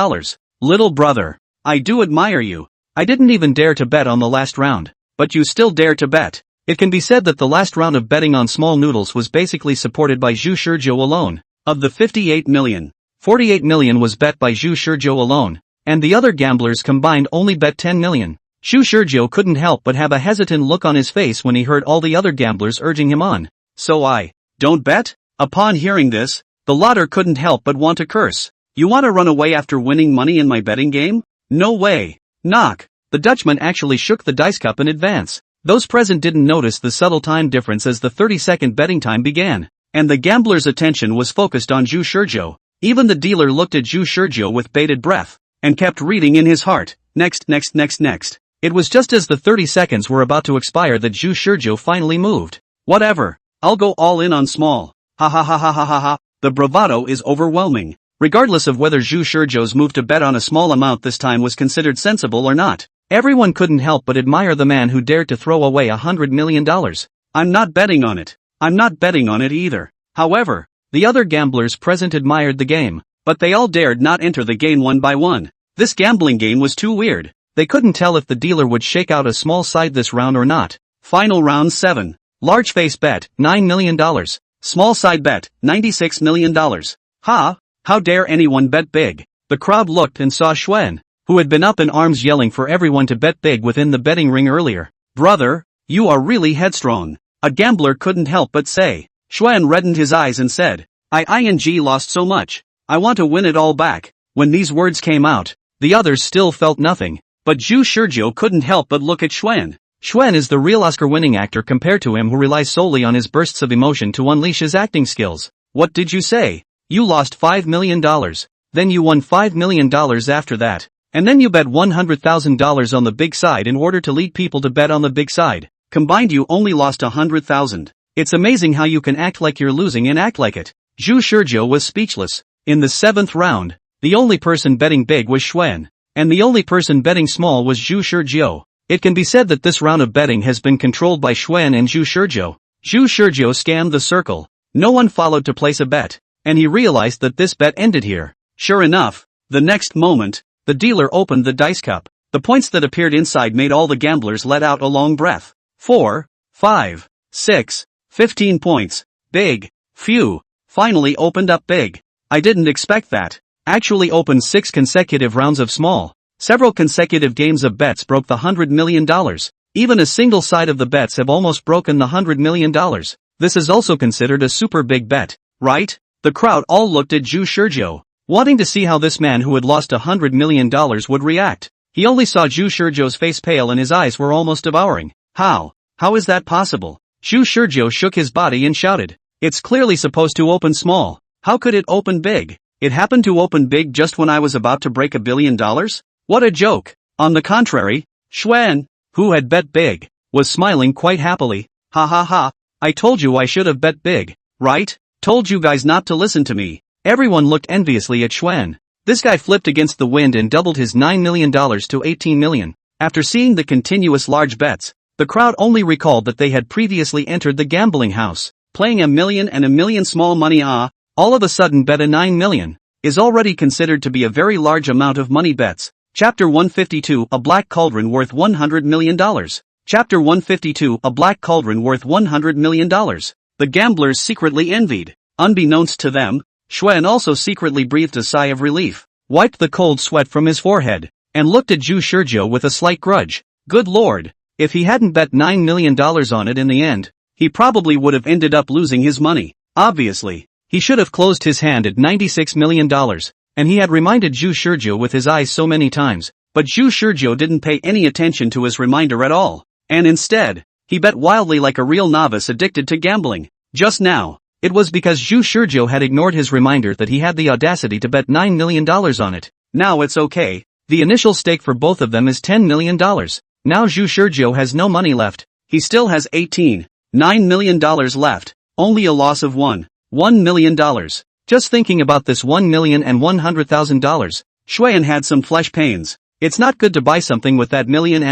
Little brother, I do admire you. I didn't even dare to bet on the last round, but you still dare to bet. It can be said that the last round of betting on small noodles was basically supported by Zhu Shizhou alone. Of the 58 million, 48 million was bet by Zhu Shizhou alone, and the other gamblers combined only bet 10 million. Zhu Shizhou couldn't help but have a hesitant look on his face when he heard all the other gamblers urging him on. So I don't bet? Upon hearing this, the lotter couldn't help but want to curse. You want to run away after winning money in my betting game? No way. Knock. The Dutchman actually shook the dice cup in advance. Those present didn't notice the subtle time difference as the 30-second betting time began, and the gambler's attention was focused on Zhu Shizhou. Even the dealer looked at Zhu Shizhou with bated breath, and kept reading in his heart, next, next, next, next. It was just as the 30 seconds were about to expire that Zhu Shizhou finally moved. Whatever. I'll go all in on small. Ha ha ha ha ha ha ha. The bravado is overwhelming. Regardless of whether Zhu Shizhou's move to bet on a small amount this time was considered sensible or not, everyone couldn't help but admire the man who dared to throw away $100 million. I'm not betting on it. I'm not betting on it either. However, the other gamblers present admired the game, but they all dared not enter the game one by one. This gambling game was too weird. They couldn't tell if the dealer would shake out a small side this round or not. Final round 7. Large face bet, $9 million. Small side bet, $96 million. How dare anyone bet big? The crowd looked and saw Xuan, who had been up in arms yelling for everyone to bet big within the betting ring earlier. Brother, you are really headstrong. A gambler couldn't help but say. Xuan reddened his eyes and said, I lost so much. I want to win it all back. When these words came out, the others still felt nothing, but Zhu Shizhou couldn't help but look at Xuan. Xuan is the real Oscar-winning actor compared to him who relies solely on his bursts of emotion to unleash his acting skills. What did you say? You lost $5 million. Then you won $5 million after that. And then you bet $100,000 on the big side in order to lead people to bet on the big side. Combined you only lost $100,000. It's amazing how you can act like you're losing and act like it. Zhu Shizhou was speechless. In the 7th round, the only person betting big was Xuan, and the only person betting small was Zhu Shizhou. It can be said that this round of betting has been controlled by Xuan and Zhu Shizhou. Zhu Shizhou scanned the circle. No one followed to place a bet, and he realized that this bet ended here. Sure enough, the next moment, the dealer opened the dice cup. The points that appeared inside made all the gamblers let out a long breath. 4, 5, 6, 15 points. Big. Phew. Finally opened up big. I didn't expect that. Actually opened 6 consecutive rounds of small. Several consecutive games of bets broke the $100 million. Even a single side of the bets have almost broken the $100 million. This is also considered a super big bet, right? The crowd all looked at Zhu Shizhou, wanting to see how this man who had lost $100 million would react. He only saw Zhu Shizhou's face pale and his eyes were almost devouring. How is that possible? Zhu Shizhou shook his body and shouted. It's clearly supposed to open small. How could it open big? It happened to open big just when I was about to break $1 billion? What a joke. On the contrary, Xuan, who had bet big, was smiling quite happily. Ha ha ha. I told you I should have bet big, right? Told you guys not to listen to me. Everyone looked enviously at Xuan. This guy flipped against the wind and doubled his $9 million to 18 million. After seeing the continuous large bets, the crowd only recalled that they had previously entered the gambling house, playing $1 million and $1 million small money. All of a sudden bet a 9 million is already considered to be a very large amount of money bets. Chapter 152, A Black Cauldron Worth $100 million. Chapter 152, A Black Cauldron Worth $100 million. The gamblers secretly envied. Unbeknownst to them, Xuan also secretly breathed a sigh of relief, wiped the cold sweat from his forehead, and looked at Zhu Shizhou with a slight grudge. Good lord, if he hadn't bet $9 million on it in the end, he probably would have ended up losing his money. Obviously, he should have closed his hand at $96 million, and he had reminded Zhu Shizhou with his eyes so many times, but Zhu Shizhou didn't pay any attention to his reminder at all, and instead, he bet wildly like a real novice addicted to gambling. Just now, it was because Zhu Shizhou had ignored his reminder that he had the audacity to bet $9 million on it. Now it's okay. The initial stake for both of them is $10 million. Now Zhu Shizhou has no money left. He still has $9 million left. Only a loss of $1 million. Just thinking about this $1,100,000, Xuan had some flesh pains. It's not good to buy something with that $1.5 million,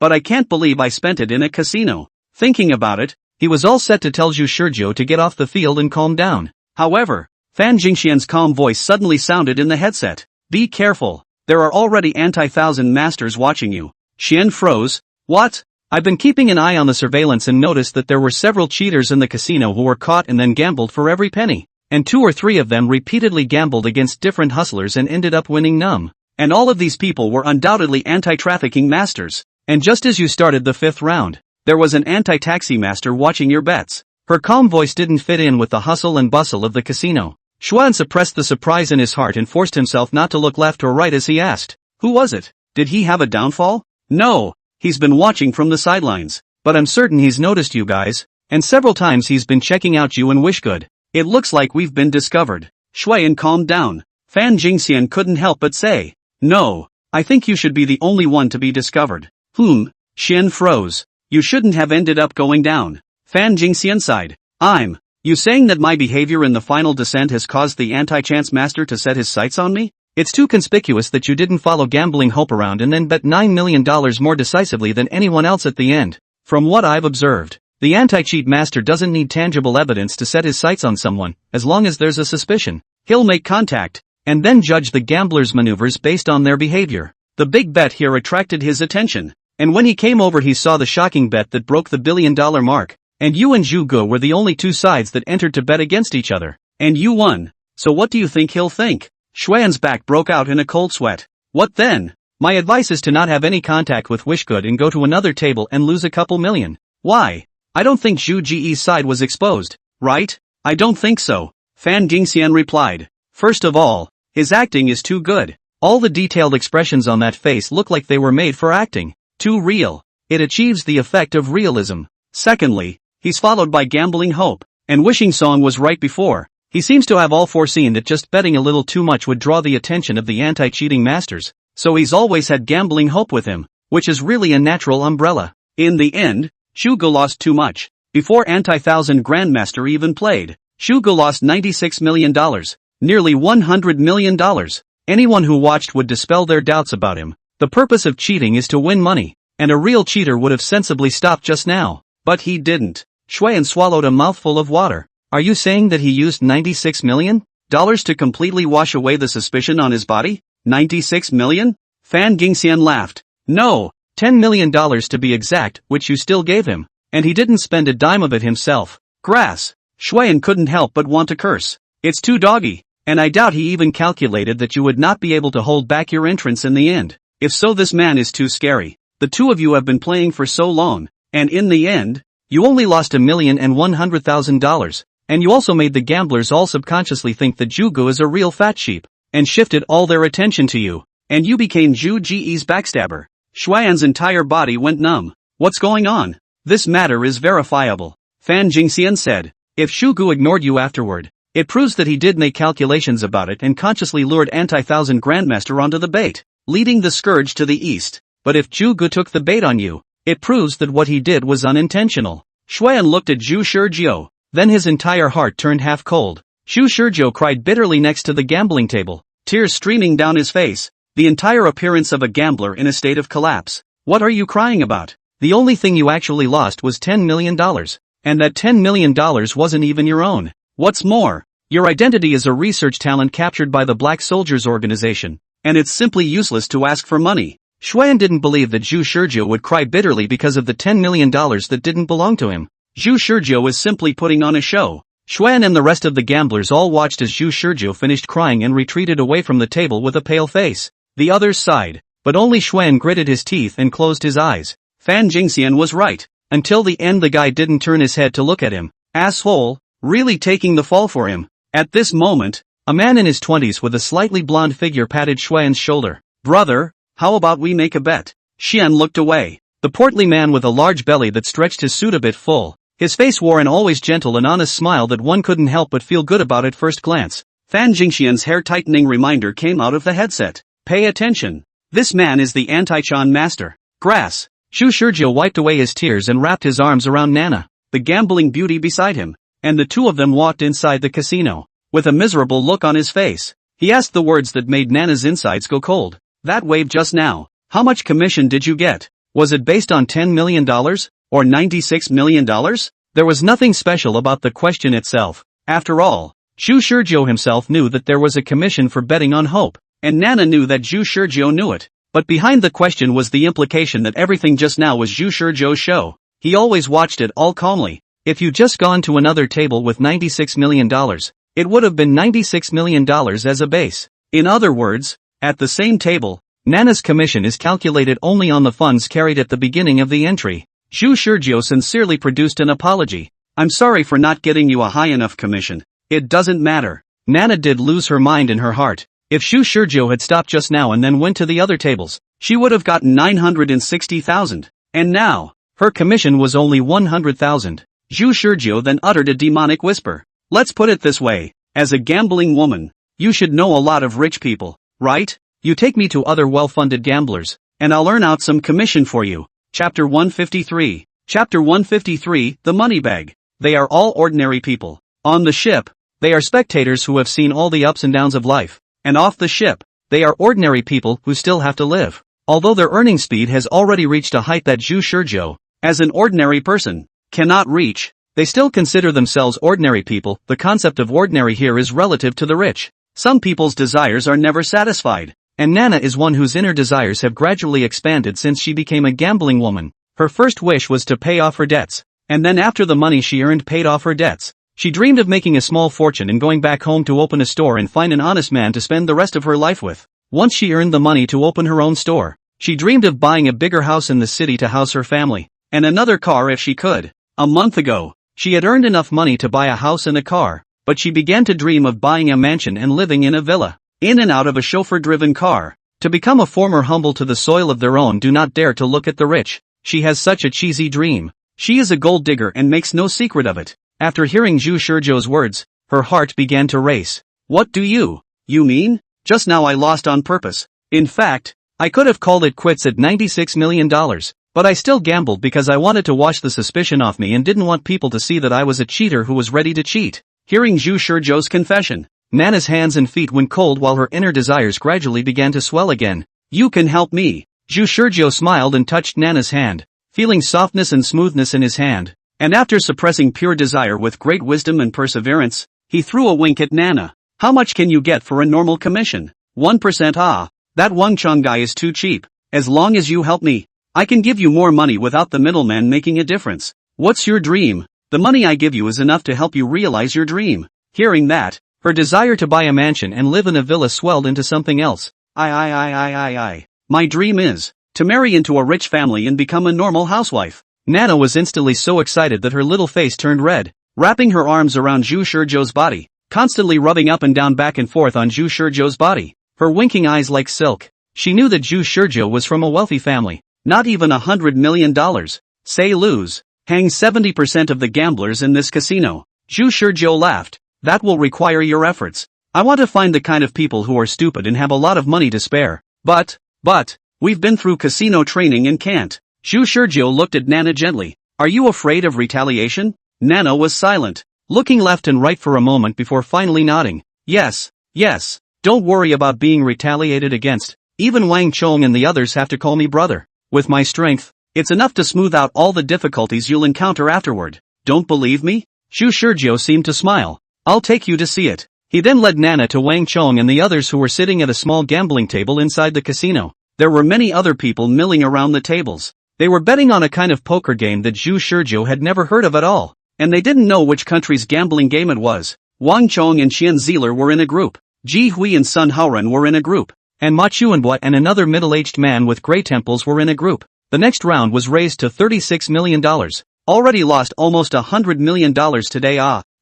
but I can't believe I spent it in a casino. Thinking about it, he was all set to tell Zhu Shizhou to get off the field and calm down. However, Fan Jingxian's calm voice suddenly sounded in the headset. Be careful, there are already anti-thousand masters watching you. Xian froze. What? I've been keeping an eye on the surveillance and noticed that there were several cheaters in the casino who were caught and then gambled for every penny. And 2 or 3 of them repeatedly gambled against different hustlers and ended up winning none. And all of these people were undoubtedly anti-trafficking masters. And just as you started the 5th round, there was an anti-taxi master watching your bets. Her calm voice didn't fit in with the hustle and bustle of the casino. Xuan suppressed the surprise in his heart and forced himself not to look left or right as he asked, who was it? Did he have a downfall? No, he's been watching from the sidelines, but I'm certain he's noticed you guys, and several times he's been checking out you and Wishgood. It looks like we've been discovered. Xuan calmed down. Fan Jingxian couldn't help but say, no, I think you should be the only one to be discovered. Xian froze. You shouldn't have ended up going down. Fan Jingxian sighed. You saying that my behavior in the final descent has caused the anti-chance master to set his sights on me? It's too conspicuous that you didn't follow Gambling Hope around and then bet $9 million more decisively than anyone else at the end. From what I've observed, the anti-cheat master doesn't need tangible evidence to set his sights on someone. As long as there's a suspicion, he'll make contact, and then judge the gambler's maneuvers based on their behavior. The big bet here attracted his attention, and when he came over he saw the shocking bet that broke the $1 billion mark. And you and Zhu Ge were the only 2 sides that entered to bet against each other. And you won. So what do you think he'll think? Xuan's back broke out in a cold sweat. What then? My advice is to not have any contact with Wishgood and go to another table and lose a couple million. Why? I don't think Zhu Ji's side was exposed, right? I don't think so. Fan Jingxian replied. First of all, his acting is too good. All the detailed expressions on that face look like they were made for acting. Too real. It achieves the effect of realism. Secondly, he's followed by Gambling Hope, and Wishing Song was right before. He seems to have all foreseen that just betting a little too much would draw the attention of the anti-cheating masters, so he's always had Gambling Hope with him, which is really a natural umbrella. In the end, Zhu Ge lost too much. Before Anti-Thousand Grandmaster even played, Zhu Ge lost $96 million, nearly $100 million. Anyone who watched would dispel their doubts about him. The purpose of cheating is to win money, and a real cheater would have sensibly stopped just now. But he didn't. Xuan swallowed a mouthful of water. Are you saying that he used $96 million to completely wash away the suspicion on his body? 96 million? Fan Jingxian laughed. No, $10 million to be exact, which you still gave him. And he didn't spend a dime of it himself. Grass. Xuan couldn't help but want to curse. It's too doggy. And I doubt he even calculated that you would not be able to hold back your entrance in the end. If so, this man is too scary. The 2 of you have been playing for so long. And in the end, you only lost $1,100,000, and you also made the gamblers all subconsciously think that Zhu Ge is a real fat sheep, and shifted all their attention to you, and you became Zhu Ji's backstabber. Xuan's entire body went numb. What's going on? This matter is verifiable. Fan Jingxian said. If Zhu Ge ignored you afterward, it proves that he did make calculations about it and consciously lured Anti-Thousand Grandmaster onto the bait, leading the scourge to the east. But if Zhu Ge took the bait on you, it proves that what he did was unintentional. Xuan looked at Zhu Shizhou, then his entire heart turned half cold. Zhu Shizhou cried bitterly next to the gambling table. tears streaming down his face, the entire appearance of a gambler in a state of collapse. What are you crying about? The only thing you actually lost was $10 million. And that $10 million wasn't even your own. What's more, your identity is a research talent captured by the Black Soldiers organization, and it's simply useless to ask for money. Xuan didn't believe that Zhu Shizhou would cry bitterly because of the $10 million that didn't belong to him. Zhu Shizhou was simply putting on a show. Xuan and the rest of the gamblers all watched as Zhu Shizhou finished crying and retreated away from the table with a pale face. The others sighed, but only Xuan gritted his teeth and closed his eyes. Fan Jingxian was right. Until the end the guy didn't turn his head to look at him. Asshole, really taking the fall for him. At this moment, a man in his 20s with a slightly blonde figure patted Xuan's shoulder. Brother, how about we make a bet? Xian looked away. The portly man with a large belly that stretched his suit a bit full. His face wore an always gentle and honest smile that one couldn't help but feel good about at first glance. Fan Jingxian's hair-tightening reminder came out of the headset. Pay attention. This man is the anti-Chan master. Grass. Zhu Shizhou wiped away his tears and wrapped his arms around Nana, the gambling beauty beside him, and the two of them walked inside the casino. With a miserable look on his face, he asked the words that made Nana's insides go cold. That wave just now, how much commission did you get? Was it based on $10 million? Or $96 million? There was nothing special about the question itself. After all, Zhu Shizhou himself knew that there was a commission for betting on hope, and Nana knew that Zhu Shizhou knew it. But behind the question was the implication that everything just now was Zhu Shizhou's show. He always watched it all calmly. If you'd just gone to another table with $96 million, it would have been $96 million as a base. In other words, at the same table, Nana's commission is calculated only on the funds carried at the beginning of the entry. Zhu Shizhou sincerely produced an apology. I'm sorry for not getting you a high enough commission. It doesn't matter. Nana did lose her mind in her heart. If Zhu Shizhou had stopped just now and then went to the other tables, she would have gotten 960,000. And now, her commission was only 100,000. Zhu Shizhou then uttered a demonic whisper. Let's put it this way, as a gambling woman, you should know a lot of rich people, right? You take me to other well-funded gamblers, and I'll earn out some commission for you. Chapter 153. Chapter 153, The Money Bag. They are all ordinary people. On the ship, they are spectators who have seen all the ups and downs of life. And off the ship, they are ordinary people who still have to live. Although their earning speed has already reached a height that Zhu Shizhou, as an ordinary person, cannot reach, they still consider themselves ordinary people. The concept of ordinary here is relative to the rich. Some people's desires are never satisfied, and Nana is one whose inner desires have gradually expanded since she became a gambling woman. Her first wish was to pay off her debts, and then after the money she earned paid off her debts, she dreamed of making a small fortune and going back home to open a store and find an honest man to spend the rest of her life with. Once she earned the money to open her own store, she dreamed of buying a bigger house in the city to house her family, and another car if she could. A month ago, she had earned enough money to buy a house and a car, but she began to dream of buying a mansion and living in a villa, in and out of a chauffeur-driven car. To become a former humble to the soil of their own, do not dare to look at the rich. She has such a cheesy dream. She is a gold digger and makes no secret of it. After hearing Zhu Shizhou's words, her heart began to race. What do you mean? Just now I lost on purpose. In fact, I could have called it quits at $96 million, but I still gambled because I wanted to wash the suspicion off me and didn't want people to see that I was a cheater who was ready to cheat. Hearing Zhu Shizhou's confession, Nana's hands and feet went cold while her inner desires gradually began to swell again. You can help me. Zhu Shizhou smiled and touched Nana's hand, feeling softness and smoothness in his hand. And after suppressing pure desire with great wisdom and perseverance, he threw a wink at Nana. How much can you get for a normal commission? 1%. Ah, that Wang Chong guy is too cheap. As long as you help me, I can give you more money without the middleman making a difference. What's your dream? The money I give you is enough to help you realize your dream. Hearing that, her desire to buy a mansion and live in a villa swelled into something else. My dream is to marry into a rich family and become a normal housewife. Nana was instantly so excited that her little face turned red, wrapping her arms around Zhu Shizhou's body, constantly rubbing up and down back and forth on Zhu Shizhou's body, her winking eyes like silk. She knew that Zhu Shizhou was from a wealthy family, not even $100 million. Say lose, hang 70% of the gamblers in this casino. Zhu Shizhou laughed. That will require your efforts. I want to find the kind of people who are stupid and have a lot of money to spare. But, we've been through casino training and can't. Zhu Shizhou looked at Nana gently. Are you afraid of retaliation? Nana was silent, looking left and right for a moment before finally nodding. Yes. Don't worry about being retaliated against. Even Wang Chong and the others have to call me brother. With my strength, it's enough to smooth out all the difficulties you'll encounter afterward. Don't believe me? Zhu Shizhou seemed to smile. I'll take you to see it. He then led Nana to Wang Chong and the others who were sitting at a small gambling table inside the casino. There were many other people milling around the tables. They were betting on a kind of poker game that Zhu Shizhou had never heard of at all. And they didn't know which country's gambling game it was. Wang Chong and Xian Ziler were in a group. Ji Hui and Sun Haoren were in a group. And Ma Chuanbua and another middle-aged man with gray temples were in a group. The next round was raised to $36 million. Already lost almost $100 million today.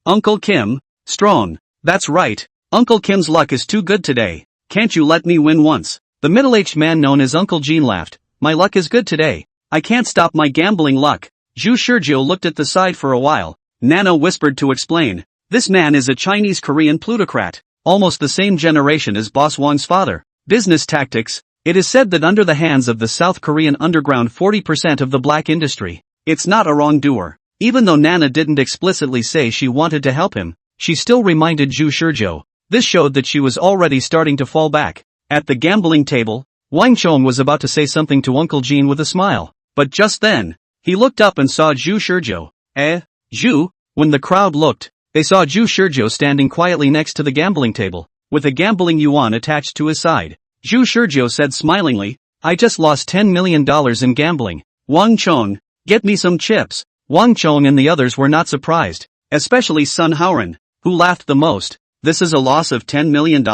Uncle Kim, strong. That's right. Uncle Kim's luck is too good today. Can't you let me win once? The middle-aged man known as Uncle Jean laughed. My luck is good today. I can't stop my gambling luck. Zhu Shizhou looked at the side for a while. Nana whispered to explain. This man is a Chinese-Korean plutocrat. Almost the same generation as Boss Wang's father. Business tactics. It is said that under the hands of the South Korean underground 40% of the black industry. It's not a wrongdoer. Even though Nana didn't explicitly say she wanted to help him, she still reminded Zhu Shizhou. This showed that she was already starting to fall back. At the gambling table, Wang Chong was about to say something to Uncle Jean with a smile. But just then, he looked up and saw Zhu Shizhou. Zhu? When the crowd looked, they saw Zhu Shizhou standing quietly next to the gambling table, with a gambling yuan attached to his side. Zhu Shizhou said smilingly, I just lost $10 million in gambling. Wang Chong, get me some chips. Wang Chong and the others were not surprised, especially Sun Haoren, who laughed the most. This is a loss of $10 million?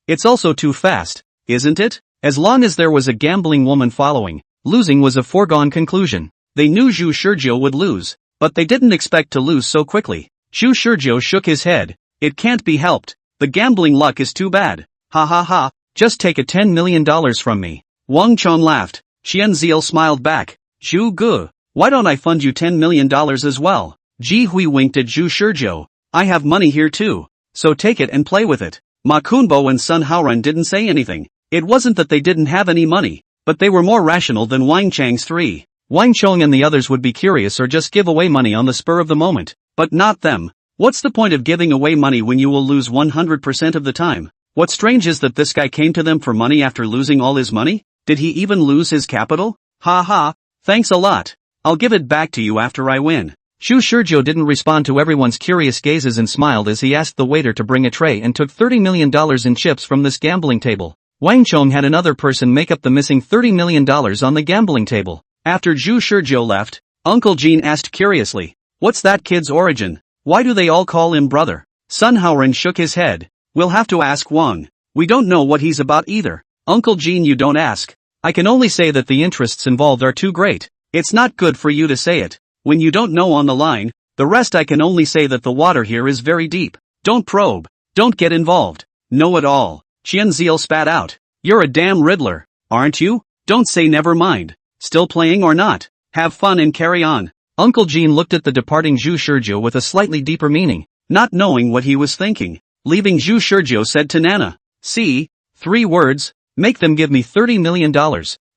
It's also too fast, isn't it? As long as there was a gambling woman following, losing was a foregone conclusion. They knew Zhu Shizhou would lose, but they didn't expect to lose so quickly. Zhu Shizhou shook his head. It can't be helped. The gambling luck is too bad. Ha ha ha, just take a $10 million from me. Wang Chong laughed. Xian Ziel smiled back. Zhu Gu, why don't I fund you $10 million as well? Ji Hui winked at Zhu Shizhou. I have money here too. So take it and play with it. Ma Kunbo and Sun Haoren didn't say anything. It wasn't that they didn't have any money, but they were more rational than Wang Chang's three. Wang Chong and the others would be curious or just give away money on the spur of the moment. But not them. What's the point of giving away money when you will lose 100% of the time? What's strange is that this guy came to them for money after losing all his money? Did he even lose his capital? Ha ha, thanks a lot. I'll give it back to you after I win. Zhu Shizhou didn't respond to everyone's curious gazes and smiled as he asked the waiter to bring a tray and took $30 million in chips from this gambling table. Wang Chong had another person make up the missing $30 million on the gambling table. After Zhu Shizhou left, Uncle Jean asked curiously, what's that kid's origin? Why do they all call him brother? Sun Haoren shook his head. We'll have to ask Wang. We don't know what he's about either. Uncle Jean, you don't ask. I can only say that the interests involved are too great. It's not good for you to say it. When you don't know on the line, the rest I can only say that the water here is very deep. Don't probe. Don't get involved. Know it all. Xian Ziel spat out. You're a damn riddler, aren't you? Don't say never mind. Still playing or not? Have fun and carry on. Uncle Jean looked at the departing Zhu Shizhou with a slightly deeper meaning, not knowing what he was thinking. Leaving Zhu Shizhou said to Nana, see, 3 words, make them give me $30 million.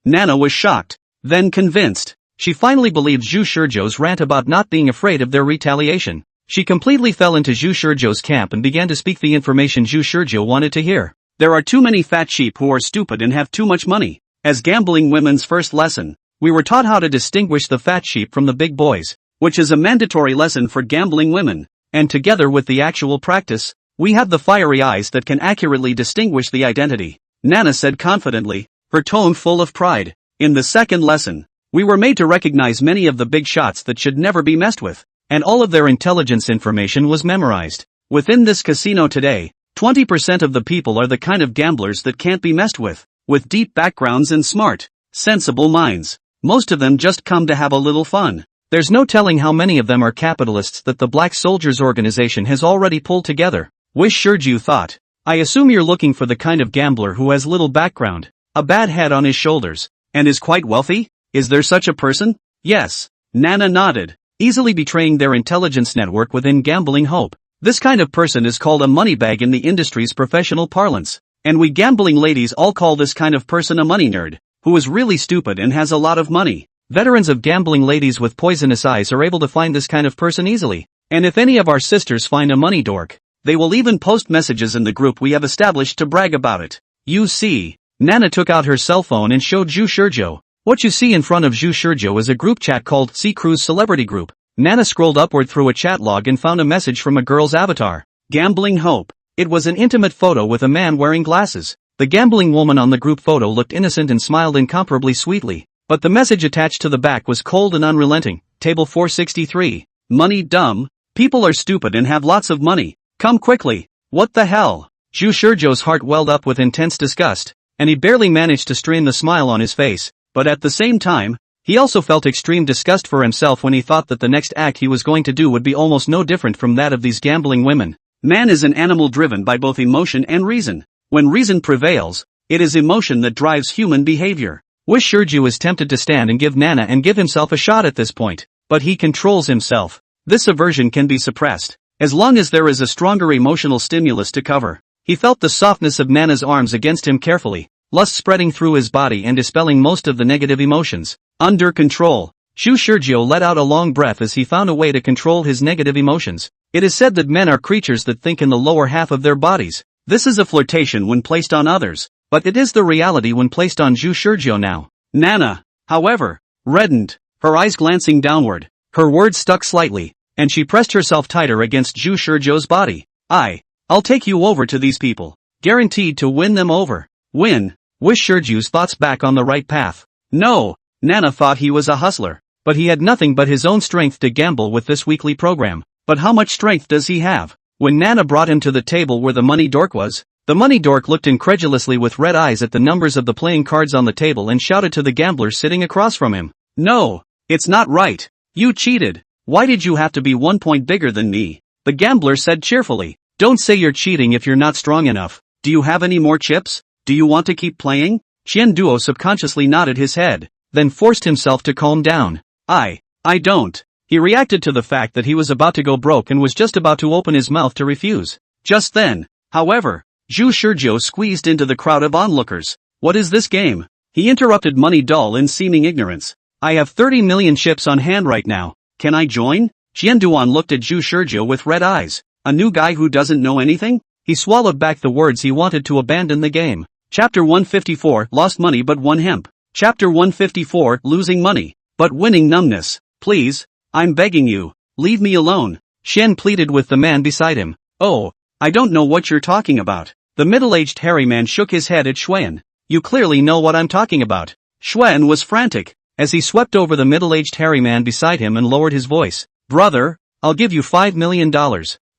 Nana was shocked, then convinced. She finally believed Zhu Shizhou's rant about not being afraid of their retaliation. She completely fell into Zhu Shizhou's camp and began to speak the information Zhu Shizhou wanted to hear. There are too many fat sheep who are stupid and have too much money. As gambling women's first lesson, we were taught how to distinguish the fat sheep from the big boys, which is a mandatory lesson for gambling women. And together with the actual practice, we have the fiery eyes that can accurately distinguish the identity. Nana said confidently, her tone full of pride. In the second lesson, we were made to recognize many of the big shots that should never be messed with, and all of their intelligence information was memorized. Within this casino today, 20% of the people are the kind of gamblers that can't be messed with deep backgrounds and smart, sensible minds. Most of them just come to have a little fun. There's no telling how many of them are capitalists that the Black Soldiers organization has already pulled together. Wish Shizhou thought. I assume you're looking for the kind of gambler who has little background, a bad head on his shoulders, and is quite wealthy? Is there such a person? Yes. Nana nodded, easily betraying their intelligence network within gambling hope. This kind of person is called a moneybag in the industry's professional parlance. And we gambling ladies all call this kind of person a money nerd, who is really stupid and has a lot of money. Veterans of gambling ladies with poisonous eyes are able to find this kind of person easily. And if any of our sisters find a money dork, They will even post messages in the group we have established to brag about it. You see. Nana took out her cell phone and showed Zhu Shurjo. What you see in front of Zhu Shurjo is a group chat called Sea Cruise Celebrity Group. Nana scrolled upward through a chat log and found a message from a girl's avatar. Gambling Hope. It was an intimate photo with a man wearing glasses. The gambling woman on the group photo looked innocent and smiled incomparably sweetly. But the message attached to the back was cold and unrelenting. Table 463. Money dumb. People are stupid and have lots of money. Come quickly. What the hell? Zhu Shurjo's heart welled up with intense disgust, and he barely managed to strain the smile on his face, but at the same time, he also felt extreme disgust for himself when he thought that the next act he was going to do would be almost no different from that of these gambling women. Man is an animal driven by both emotion and reason. When reason prevails, it is emotion that drives human behavior. Wish Shurju is tempted to stand and give Nana and give himself a shot at this point, but he controls himself. This aversion can be suppressed, as long as there is a stronger emotional stimulus to cover. He felt the softness of Nana's arms against him carefully, lust spreading through his body and dispelling most of the negative emotions. Under control. Zhu Shurjo let out a long breath as he found a way to control his negative emotions. It is said that men are creatures that think in the lower half of their bodies. This is a flirtation when placed on others, but it is the reality when placed on Zhu Shurjo now. Nana, however, reddened, her eyes glancing downward. Her words stuck slightly, and she pressed herself tighter against Zhu Shurjo's body. I'll take you over to these people. Guaranteed to win them over. Win. Wish Shurju's thoughts back on the right path. No, Nana thought he was a hustler, but he had nothing but his own strength to gamble with this weekly program. But how much strength does he have? When Nana brought him to the table where the money dork was, the money dork looked incredulously with red eyes at the numbers of the playing cards on the table and shouted to the gambler sitting across from him. No, it's not right. You cheated. Why did you have to be 1 point bigger than me? The gambler said cheerfully. Don't say you're cheating if you're not strong enough. Do you have any more chips? Do you want to keep playing? Qian Duo subconsciously nodded his head, then forced himself to calm down. I don't. He reacted to the fact that he was about to go broke and was just about to open his mouth to refuse. Just then, however, Zhu Shurjo squeezed into the crowd of onlookers. What is this game? He interrupted Money Doll in seeming ignorance. I have 30 million chips on hand right now. Can I join? Qian Duan looked at Zhu Shurjo with red eyes. A new guy who doesn't know anything? He swallowed back the words he wanted to abandon the game. Chapter 154, Lost Money but Won Hemp. Chapter 154, Losing Money, but Winning Numbness. Please, I'm begging you, leave me alone. Shen pleaded with the man beside him. Oh, I don't know what you're talking about. The middle-aged hairy man shook his head at Xuan. You clearly know what I'm talking about. Xuan was frantic, as he swept over the middle-aged hairy man beside him and lowered his voice. Brother, I'll give you $5 million.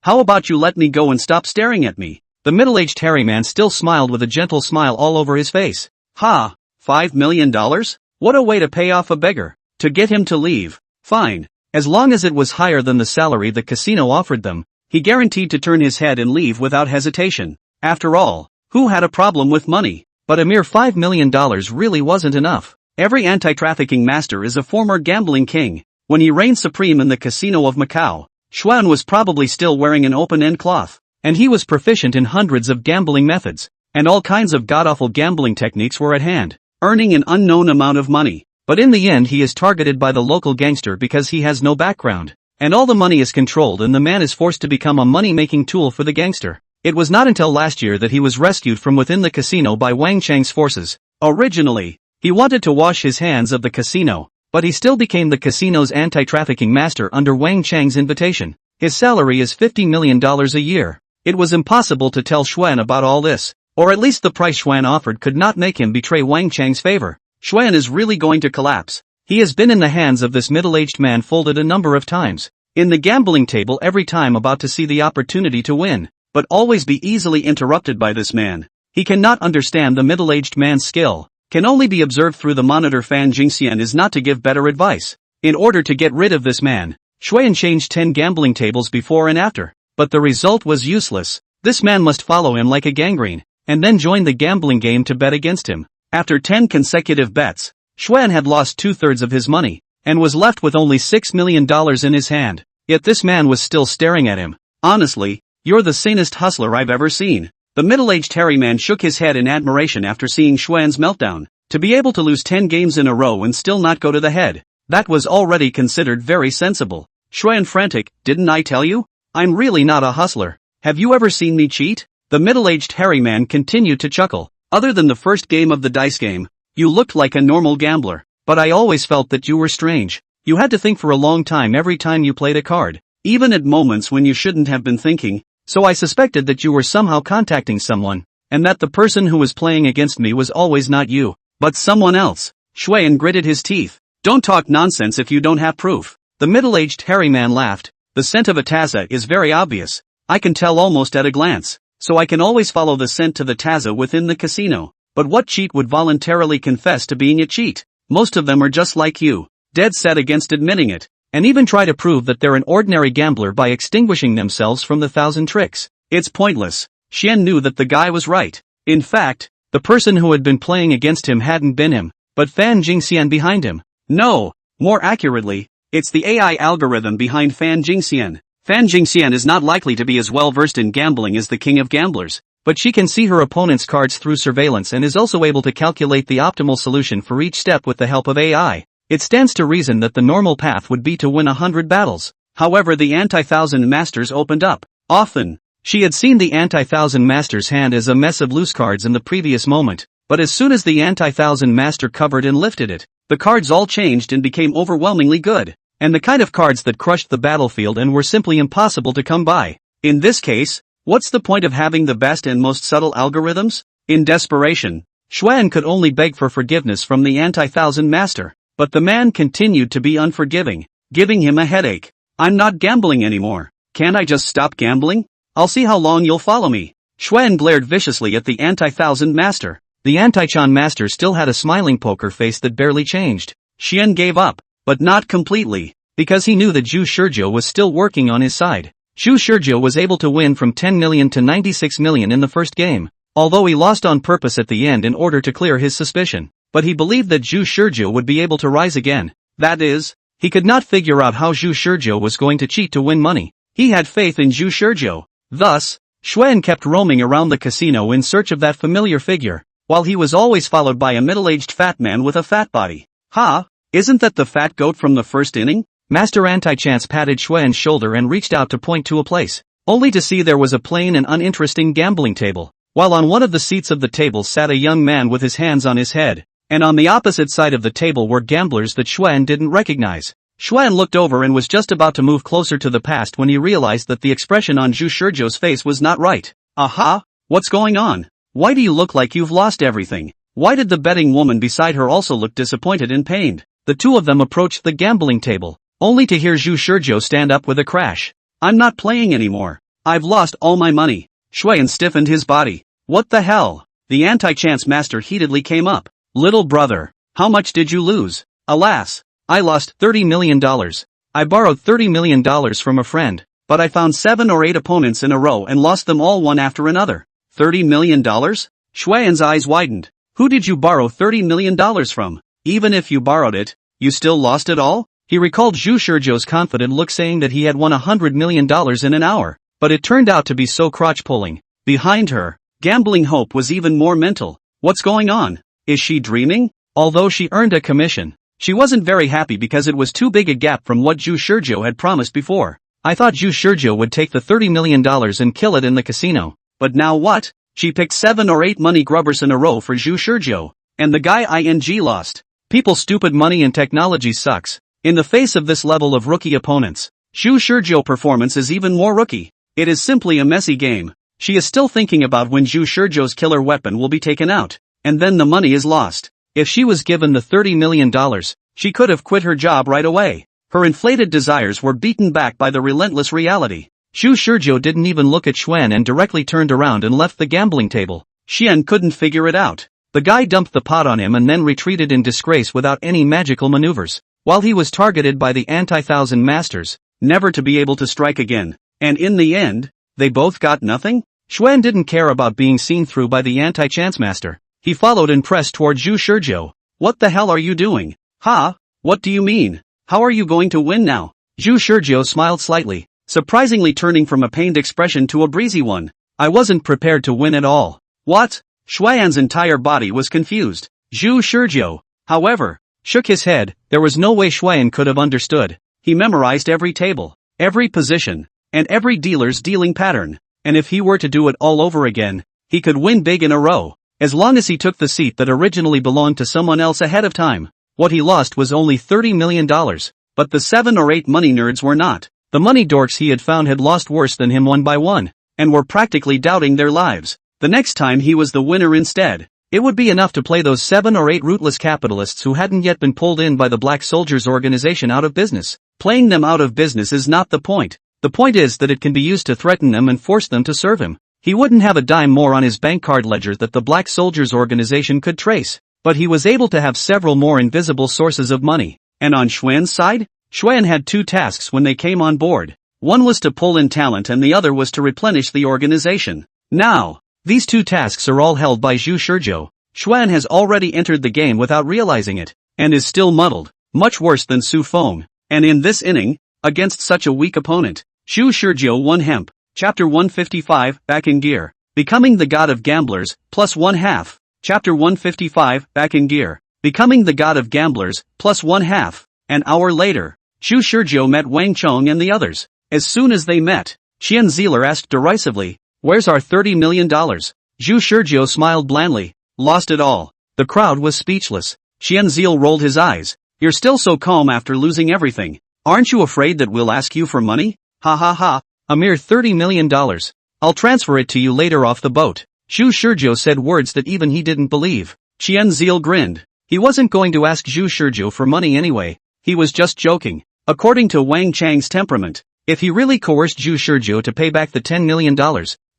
How about you let me go and stop staring at me? The middle-aged hairy man still smiled with a gentle smile all over his face. Ha, $5 million? What a way to pay off a beggar. To get him to leave. Fine. As long as it was higher than the salary the casino offered them, he guaranteed to turn his head and leave without hesitation. After all, who had a problem with money? But a mere $5 million really wasn't enough. Every anti-trafficking master is a former gambling king. When he reigned supreme in the casino of Macau, Xuan was probably still wearing an open-end cloth, and he was proficient in hundreds of gambling methods, and all kinds of god-awful gambling techniques were at hand, earning an unknown amount of money. But in the end he is targeted by the local gangster because he has no background, and all the money is controlled and the man is forced to become a money-making tool for the gangster. It was not until last year that he was rescued from within the casino by Wang Chang's forces. Originally, he wanted to wash his hands of the casino, but he still became the casino's anti-trafficking master under Wang Chang's invitation. His salary is $50 million a year. It was impossible to tell Xuan about all this, or at least the price Xuan offered could not make him betray Wang Chang's favor. Xuan is really going to collapse. He has been in the hands of this middle-aged man folded a number of times. In the gambling table every time about to see the opportunity to win, but always be easily interrupted by this man. He cannot understand the middle-aged man's skill, can only be observed through the monitor. Fan Jingxian is not to give better advice. In order to get rid of this man, Xuan changed 10 gambling tables before and after, but the result was useless. This man must follow him like a gangrene, and then join the gambling game to bet against him. After 10 consecutive bets, Xuan had lost 2/3 of his money, and was left with only $6 million in his hand. Yet this man was still staring at him. Honestly, you're the sanest hustler I've ever seen. The middle-aged hairy man shook his head in admiration after seeing Xuan's meltdown. To be able to lose 10 games in a row and still not go to the head, that was already considered very sensible. Xuan frantic, didn't I tell you? I'm really not a hustler. Have you ever seen me cheat? The middle-aged hairy man continued to chuckle. Other than the first game of the dice game, you looked like a normal gambler. But I always felt that you were strange. You had to think for a long time every time you played a card, even at moments when you shouldn't have been thinking, so I suspected that you were somehow contacting someone, and that the person who was playing against me was always not you, but someone else. Xuan gritted his teeth. Don't talk nonsense if you don't have proof. The middle-aged hairy man laughed. The scent of a taza is very obvious. I can tell almost at a glance, so I can always follow the scent to the taza within the casino. But what cheat would voluntarily confess to being a cheat? Most of them are just like you, dead set against admitting it, and even try to prove that they're an ordinary gambler by extinguishing themselves from the 1,000 tricks. It's pointless. Xian knew that the guy was right. In fact, the person who had been playing against him hadn't been him, but Fan Jingxian behind him. No, more accurately, it's the AI algorithm behind Fan Jingxian. Fan Jingxian is not likely to be as well versed in gambling as the king of gamblers, but she can see her opponent's cards through surveillance and is also able to calculate the optimal solution for each step with the help of AI. It stands to reason that the normal path would be to win 100 battles. However, the anti-thousand masters opened up. Often, she had seen the anti-thousand master's hand as a mess of loose cards in the previous moment, but as soon as the anti-thousand master covered and lifted it, the cards all changed and became overwhelmingly good, and the kind of cards that crushed the battlefield and were simply impossible to come by. In this case, what's the point of having the best and most subtle algorithms? In desperation, Xuan could only beg for forgiveness from the anti-thousand master, but the man continued to be unforgiving, giving him a headache. I'm not gambling anymore. Can't I just stop gambling? I'll see how long you'll follow me. Xuan glared viciously at the anti-thousand master. The anti-chan master still had a smiling poker face that barely changed. Xian gave up, but not completely, because he knew that Zhu Shizhou was still working on his side. Zhu Shizhou was able to win from 10 million to 96 million in the first game, although he lost on purpose at the end in order to clear his suspicion. But he believed that Zhu Shizhou would be able to rise again. That is, he could not figure out how Zhu Shizhou was going to cheat to win money. He had faith in Zhu Shizhou. Thus, Xuan kept roaming around the casino in search of that familiar figure, while he was always followed by a middle-aged fat man with a fat body. Ha! Isn't that the fat goat from the first inning? Master Anti-Chance patted Xuan's shoulder and reached out to point to a place, only to see there was a plain and uninteresting gambling table, while on one of the seats of the table sat a young man with his hands on his head, and on the opposite side of the table were gamblers that Xuan didn't recognize. Xuan looked over and was just about to move closer to the past when he realized that the expression on Zhu Shizhou's face was not right. Aha! What's going on? Why do you look like you've lost everything? Why did the betting woman beside her also look disappointed and pained? The two of them approached the gambling table, only to hear Zhu Shizhou stand up with a crash. I'm not playing anymore. I've lost all my money. Xuan stiffened his body. What the hell? The anti-chance master heatedly came up. Little brother, how much did you lose? Alas, I lost $30 million. I borrowed $30 million from a friend, but I found 7 or 8 opponents in a row and lost them all one after another. $30 million? Xuan's eyes widened. Who did you borrow $30 million from? Even if you borrowed it, you still lost it all? He recalled Zhu Shizhou's confident look saying that he had won $100 million in an hour, but it turned out to be so crotch-pulling. Behind her, gambling hope was even more mental. What's going on? Is she dreaming? Although she earned a commission, she wasn't very happy because it was too big a gap from what Zhu Shizhou had promised before. I thought Zhu Shizhou would take the $30 million and kill it in the casino. But now what? She picked 7 or 8 money grubbers in a row for Zhu Shizhou, and the guy ING lost. People's stupid money and technology sucks. In the face of this level of rookie opponents, Zhu Shizhou's performance is even more rookie. It is simply a messy game. She is still thinking about when Zhu Shizhou's killer weapon will be taken out, and then the money is lost. If she was given the $30 million, she could have quit her job right away. Her inflated desires were beaten back by the relentless reality. Zhu Shizhou didn't even look at Xuan and directly turned around and left the gambling table. Xian couldn't figure it out. The guy dumped the pot on him and then retreated in disgrace without any magical maneuvers, while he was targeted by the anti-thousand masters, never to be able to strike again. And in the end, they both got nothing? Xuan didn't care about being seen through by the anti-chance master. He followed and pressed toward Zhu Shizhou. What the hell are you doing? Ha? What do you mean? How are you going to win now? Zhu Shizhou smiled slightly, surprisingly turning from a pained expression to a breezy one. I wasn't prepared to win at all. What? Xuan's entire body was confused. Zhu Shizhou, however, shook his head. There was no way Xuan could have understood. He memorized every table, every position, and every dealer's dealing pattern. and if he were to do it all over again, he could win big in a row, as long as he took the seat that originally belonged to someone else ahead of time. What he lost was only $30 million, but the 7 or 8 money nerds were not. The money dorks he had found had lost worse than him one by one, and were practically doubting their lives. The next time he was the winner instead. It would be enough to play those 7 or 8 rootless capitalists who hadn't yet been pulled in by the Black Soldiers organization out of business. Playing them out of business is not the point. The point is that it can be used to threaten them and force them to serve him. He wouldn't have a dime more on his bank card ledger that the Black Soldiers organization could trace, but he was able to have several more invisible sources of money. And on Xuan's side? Xuan had 2 tasks when they came on board. One was to pull in talent and the other was to replenish the organization. Now, these 2 tasks are all held by Zhu Shizhou. Xuan has already entered the game without realizing it, and is still muddled, much worse than Su Feng. And in this inning, against such a weak opponent, Zhu Shizhou won hemp. Chapter 155, Back in Gear. Becoming the God of Gamblers, plus 1/2. Chapter 155, Back in Gear. Becoming the God of Gamblers, plus 1/2. An hour later, Zhu Shizhou met Wang Chong and the others. As soon as they met, Qian Ziller asked derisively, "Where's our $30 million? Zhu Shizhou smiled blandly. "Lost it all." The crowd was speechless. Qian Zil rolled his eyes. "You're still so calm after losing everything. Aren't you afraid that we'll ask you for money? Ha ha ha. A mere $30 million. I'll transfer it to you later off the boat." Zhu Shizhou said words that even he didn't believe. Qian Zil grinned. He wasn't going to ask Zhu Shizhou for money anyway. He was just joking. According to Wang Chang's temperament, if he really coerced Zhu Shizhou to pay back the $10 million,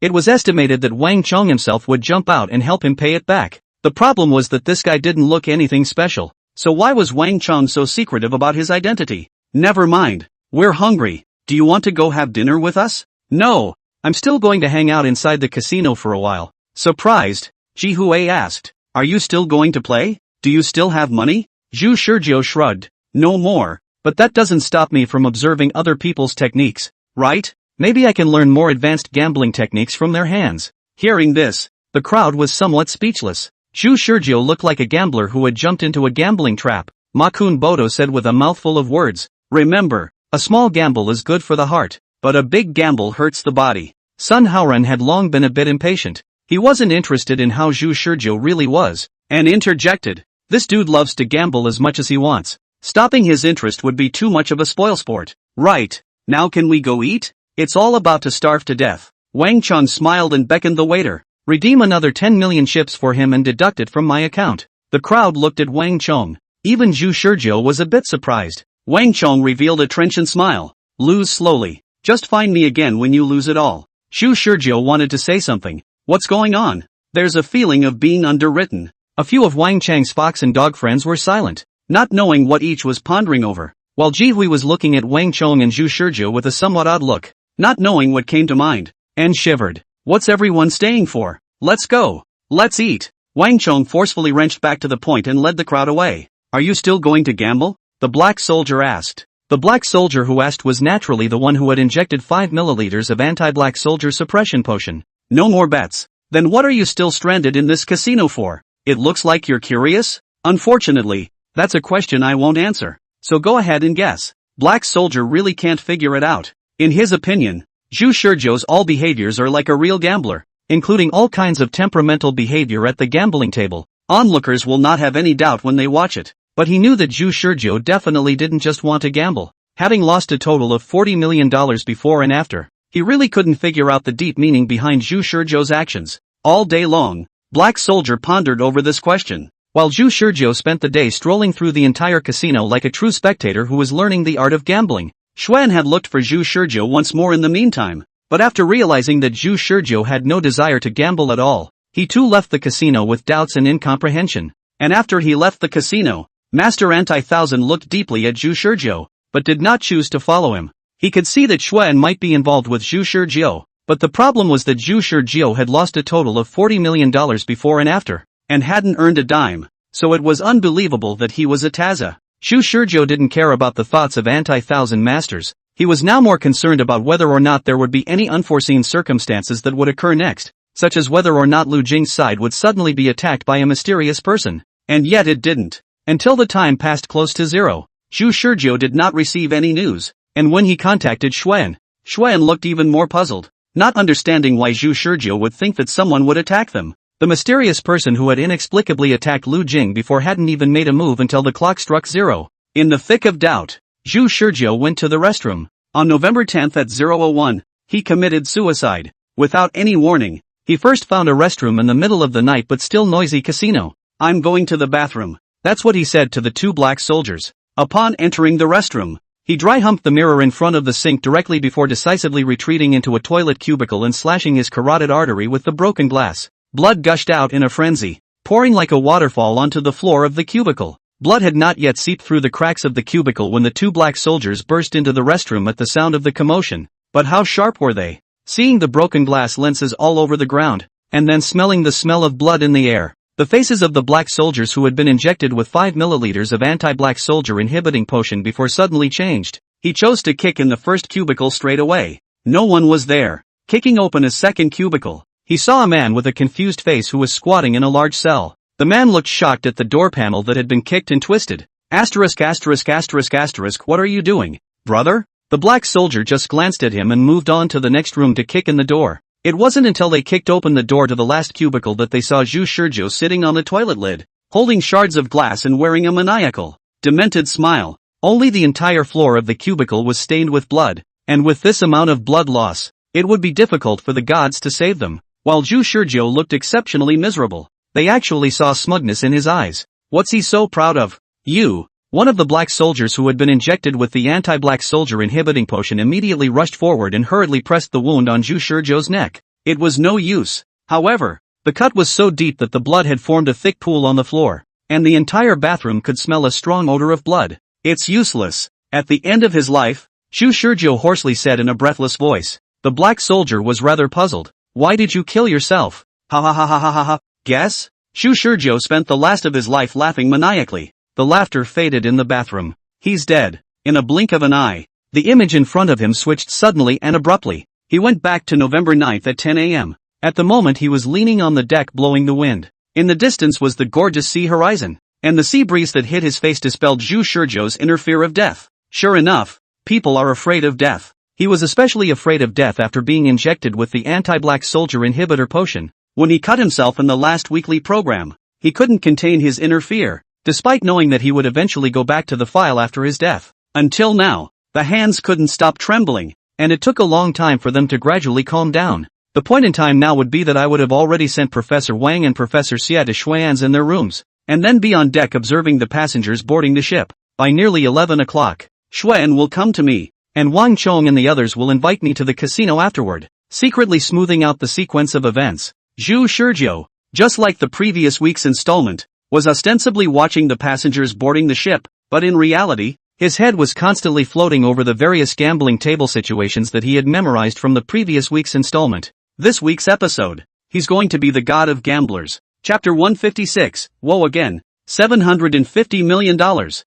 it was estimated that Wang Chong himself would jump out and help him pay it back. The problem was that this guy didn't look anything special. So why was Wang Chong so secretive about his identity? "Never mind. We're hungry. Do you want to go have dinner with us?" "No. I'm still going to hang out inside the casino for a while." Surprised, Ji Hui asked, "Are you still going to play? Do you still have money?" Zhu Shizhou shrugged. "No more, but that doesn't stop me from observing other people's techniques, right? Maybe I can learn more advanced gambling techniques from their hands." Hearing this, the crowd was somewhat speechless. Zhu Shizhou looked like a gambler who had jumped into a gambling trap. Ma Kun Bodo said with a mouthful of words, "Remember, a small gamble is good for the heart, but a big gamble hurts the body." Sun Haoran had long been a bit impatient. He wasn't interested in how Zhu Shizhou really was, and interjected, "This dude loves to gamble as much as he wants. Stopping his interest would be too much of a spoilsport." "Right, now can we go eat? It's all about to starve to death." Wang Chong smiled and beckoned the waiter. "Redeem another 10 million chips for him and deduct it from my account." The crowd looked at Wang Chong. Even Zhu Shizhou was a bit surprised. Wang Chong revealed a trenchant smile. "Lose slowly. Just find me again when you lose it all." Zhu Shizhou wanted to say something. "What's going on?" There's a feeling of being underwritten. A few of Wang Chang's fox and dog friends were silent, not knowing what each was pondering over, while Ji Hui was looking at Wang Chong and Zhu Shizhou with a somewhat odd look, not knowing what came to mind, and shivered. "What's everyone staying for? Let's go. Let's eat." Wang Chong forcefully wrenched back to the point and led the crowd away. "Are you still going to gamble?" the black soldier asked. The black soldier who asked was naturally the one who had injected 5 milliliters of anti-black soldier suppression potion. "No more bets." "Then what are you still stranded in this casino for? It looks like you're curious?" "Unfortunately, that's a question I won't answer. So go ahead and guess." Black soldier really can't figure it out. In his opinion, Zhu Shizhou's all behaviors are like a real gambler, including all kinds of temperamental behavior at the gambling table. Onlookers will not have any doubt when they watch it. But he knew that Zhu Shizhou definitely didn't just want to gamble. Having lost a total of $40 million before and after, he really couldn't figure out the deep meaning behind Zhu Shizhou's actions. All day long, Black Soldier pondered over this question, while Zhu Shizhou spent the day strolling through the entire casino like a true spectator who was learning the art of gambling. Xuan had looked for Zhu Shizhou once more in the meantime, but after realizing that Zhu Shizhou had no desire to gamble at all, he too left the casino with doubts and incomprehension. And after he left the casino, Master Anti-1000 looked deeply at Zhu Shizhou, but did not choose to follow him. He could see that Xuan might be involved with Zhu Shizhou, but the problem was that Zhu Shizhou had lost a total of $40 million before and after, and hadn't earned a dime, so it was unbelievable that he was a Taza. Zhu Shizhou didn't care about the thoughts of Anti-1000 masters. He was now more concerned about whether or not there would be any unforeseen circumstances that would occur next, such as whether or not Lu Jing's side would suddenly be attacked by a mysterious person. And yet it didn't. Until the time passed close to zero, Zhu Shizhou did not receive any news, and when he contacted Xuan, Xuan looked even more puzzled. not understanding why Zhu Shizhou would think that someone would attack them. The mysterious person who had inexplicably attacked Lu Jing before hadn't even made a move until the clock struck 0. In the thick of doubt, Zhu Shizhou went to the restroom. On November 10th at 0:01, he committed suicide. Without any warning, he first found a restroom in the middle of the night but still noisy casino. "I'm going to the bathroom." That's what he said to the two black soldiers. Upon entering the restroom, he dry-humped the mirror in front of the sink directly before decisively retreating into a toilet cubicle and slashing his carotid artery with the broken glass. Blood gushed out in a frenzy, pouring like a waterfall onto the floor of the cubicle. Blood had not yet seeped through the cracks of the cubicle when the two black soldiers burst into the restroom at the sound of the commotion. But how sharp were they? Seeing the broken glass lenses all over the ground, and then smelling the smell of blood in the air. The faces of the black soldiers who had been injected with 5 milliliters of anti-black soldier inhibiting potion before suddenly changed. He chose to kick in the first cubicle straight away. No one was there. Kicking open a second cubicle, he saw a man with a confused face who was squatting in a large cell. The man looked shocked at the door panel that had been kicked and twisted. Asterisk asterisk asterisk asterisk, what are you doing, brother? The black soldier just glanced at him and moved on to the next room to kick in the door. It wasn't until they kicked open the door to the last cubicle that they saw Zhu Shizhou sitting on the toilet lid, holding shards of glass and wearing a maniacal, demented smile. Only the entire floor of the cubicle was stained with blood, and with this amount of blood loss, it would be difficult for the gods to save them. While Zhu Shizhou looked exceptionally miserable, they actually saw smugness in his eyes. What's he so proud of? You. One of the black soldiers who had been injected with the anti-black soldier inhibiting potion immediately rushed forward and hurriedly pressed the wound on Zhu Shizhou's neck. It was no use. However, the cut was so deep that the blood had formed a thick pool on the floor, and the entire bathroom could smell a strong odor of blood. It's useless. At the end of his life, Zhu Shizhou hoarsely said in a breathless voice. The black soldier was rather puzzled. Why did you kill yourself? Ha ha ha ha ha ha ha. Guess? Zhu Shizhou spent the last of his life laughing maniacally. The laughter faded in the bathroom. He's dead. In a blink of an eye, the image in front of him switched suddenly and abruptly. He went back to November 9th at 10 a.m. At the moment he was leaning on the deck blowing the wind. In the distance was the gorgeous sea horizon, and the sea breeze that hit his face dispelled Zhu Shizhou's inner fear of death. Sure enough, people are afraid of death. He was especially afraid of death after being injected with the anti-black soldier inhibitor potion. When he cut himself in the last weekly program, he couldn't contain his inner fear, despite knowing that he would eventually go back to the file after his death. Until now, the hands couldn't stop trembling, and it took a long time for them to gradually calm down. The point in time now would be that I would have already sent Professor Wang and Professor Xia to Xuan's in their rooms, and then be on deck observing the passengers boarding the ship. By nearly 11 o'clock, Xuan will come to me, and Wang Chong and the others will invite me to the casino afterward, secretly smoothing out the sequence of events. Zhu Shizhou, just like the previous week's installment, was ostensibly watching the passengers boarding the ship, but in reality, his head was constantly floating over the various gambling table situations that he had memorized from the previous week's installment. This week's episode, he's going to be the god of gamblers. Chapter 156, Whoa again, $750 million,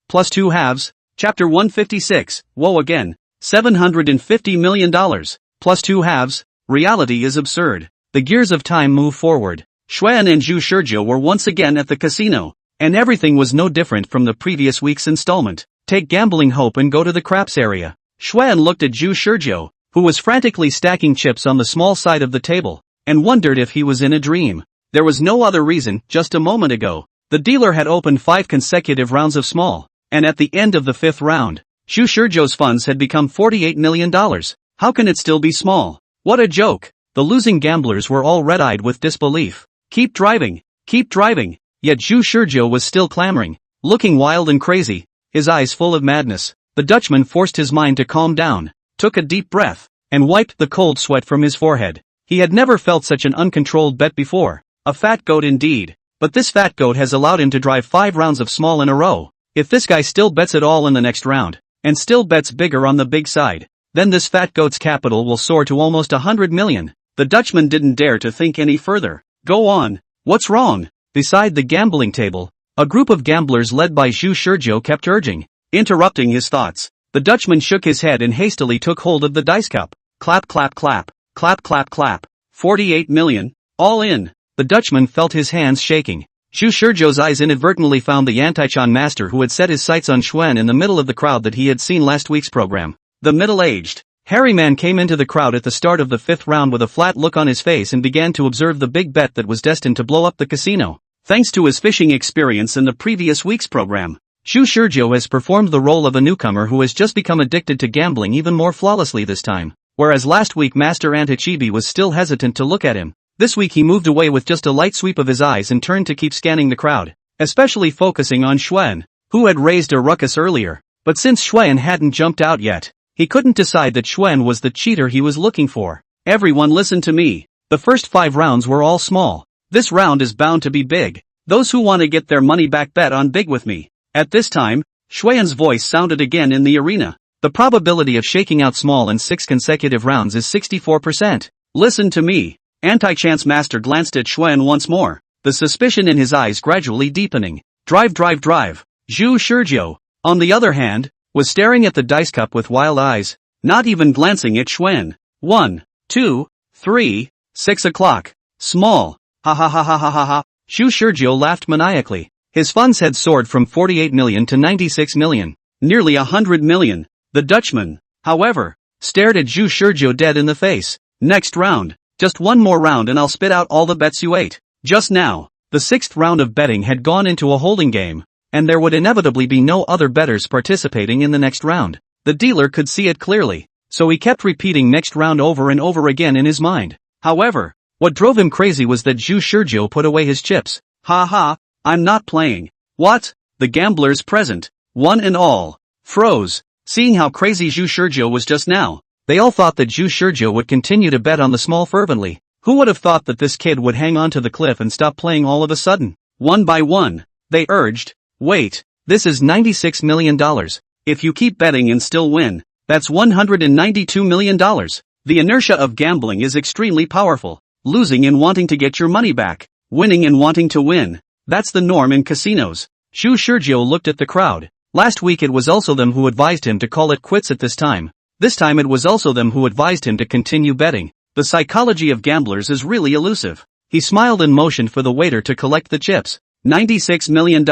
plus 2 halves. Chapter 156, Whoa again, $750 million, plus 2 halves. Reality is absurd. The gears of time move forward. Xuan and Zhu Shizhou were once again at the casino, and everything was no different from the previous week's installment. Take gambling hope and go to the craps area. Xuan looked at Zhu Shizhou, who was frantically stacking chips on the small side of the table, and wondered if he was in a dream. There was no other reason. Just a moment ago, the dealer had opened 5 consecutive rounds of small, and at the end of the 5th round, Zhu Shizhou's funds had become $48 million. How can it still be small? What a joke! The losing gamblers were all red-eyed with disbelief. Keep driving! Keep driving! Yet Zhu Shizhou was still clamoring, looking wild and crazy, his eyes full of madness. The Dutchman forced his mind to calm down, took a deep breath, and wiped the cold sweat from his forehead. He had never felt such an uncontrolled bet before. A fat goat indeed. But this fat goat has allowed him to drive 5 rounds of small in a row. If this guy still bets at all in the next round, and still bets bigger on the big side, then this fat goat's capital will soar to almost 100 million. The Dutchman didn't dare to think any further. Go on. What's wrong? Beside the gambling table, a group of gamblers led by Zhu Shizhou kept urging, interrupting his thoughts. The Dutchman shook his head and hastily took hold of the dice cup. Clap clap clap, clap clap clap. 48 million, all in. The Dutchman felt his hands shaking. Zhu Shizhou's eyes inadvertently found the anti-Chan master who had set his sights on Xuan in the middle of the crowd that he had seen last week's program. The middle-aged, Harryman came into the crowd at the start of the 5th round with a flat look on his face and began to observe the big bet that was destined to blow up the casino. Thanks to his fishing experience in the previous week's program, Shu Shurjo has performed the role of a newcomer who has just become addicted to gambling even more flawlessly this time. Whereas last week Master Antachibi was still hesitant to look at him, this week he moved away with just a light sweep of his eyes and turned to keep scanning the crowd, especially focusing on Xuan, who had raised a ruckus earlier. But since Xuan hadn't jumped out yet, he couldn't decide that Xuan was the cheater he was looking for. Everyone listen to me. The first 5 rounds were all small. This round is bound to be big. Those who want to get their money back bet on big with me. At this time, Xuan's voice sounded again in the arena. The probability of shaking out small in 6 consecutive rounds is 64%. Listen to me. Anti-Chance Master glanced at Xuan once more, the suspicion in his eyes gradually deepening. Drive. Zhu Shurjo, on the other hand, was staring at the dice cup with wild eyes, not even glancing at Xuan. 1, 2, 3, 6 o'clock. Small. Ha ha ha ha ha ha ha. Zhu Shurjo laughed maniacally. His funds had soared from 48 million to 96 million. Nearly 100 million. The Dutchman, however, stared at Zhu Shurjo dead in the face. Next round. Just one more round and I'll spit out all the bets you ate. Just now, the 6th round of betting had gone into a holding game, and there would inevitably be no other bettors participating in the next round. The dealer could see it clearly, so he kept repeating next round over and over again in his mind. However, what drove him crazy was that Zhu Shurjo put away his chips. Ha ha, I'm not playing. What? The gamblers present, one and all, froze, seeing how crazy Zhu Shurjo was just now. They all thought that Zhu Shurjo would continue to bet on the small fervently. Who would have thought that this kid would hang on to the cliff and stop playing all of a sudden? One by one, they urged, wait, this is $96 million. If you keep betting and still win, that's $192 million. The inertia of gambling is extremely powerful. Losing and wanting to get your money back, winning and wanting to win. That's the norm in casinos. Zhu Shurjo looked at the crowd. Last week it was also them who advised him to call it quits at this time. This time it was also them who advised him to continue betting. The psychology of gamblers is really elusive. He smiled and motioned for the waiter to collect the chips. $96 million.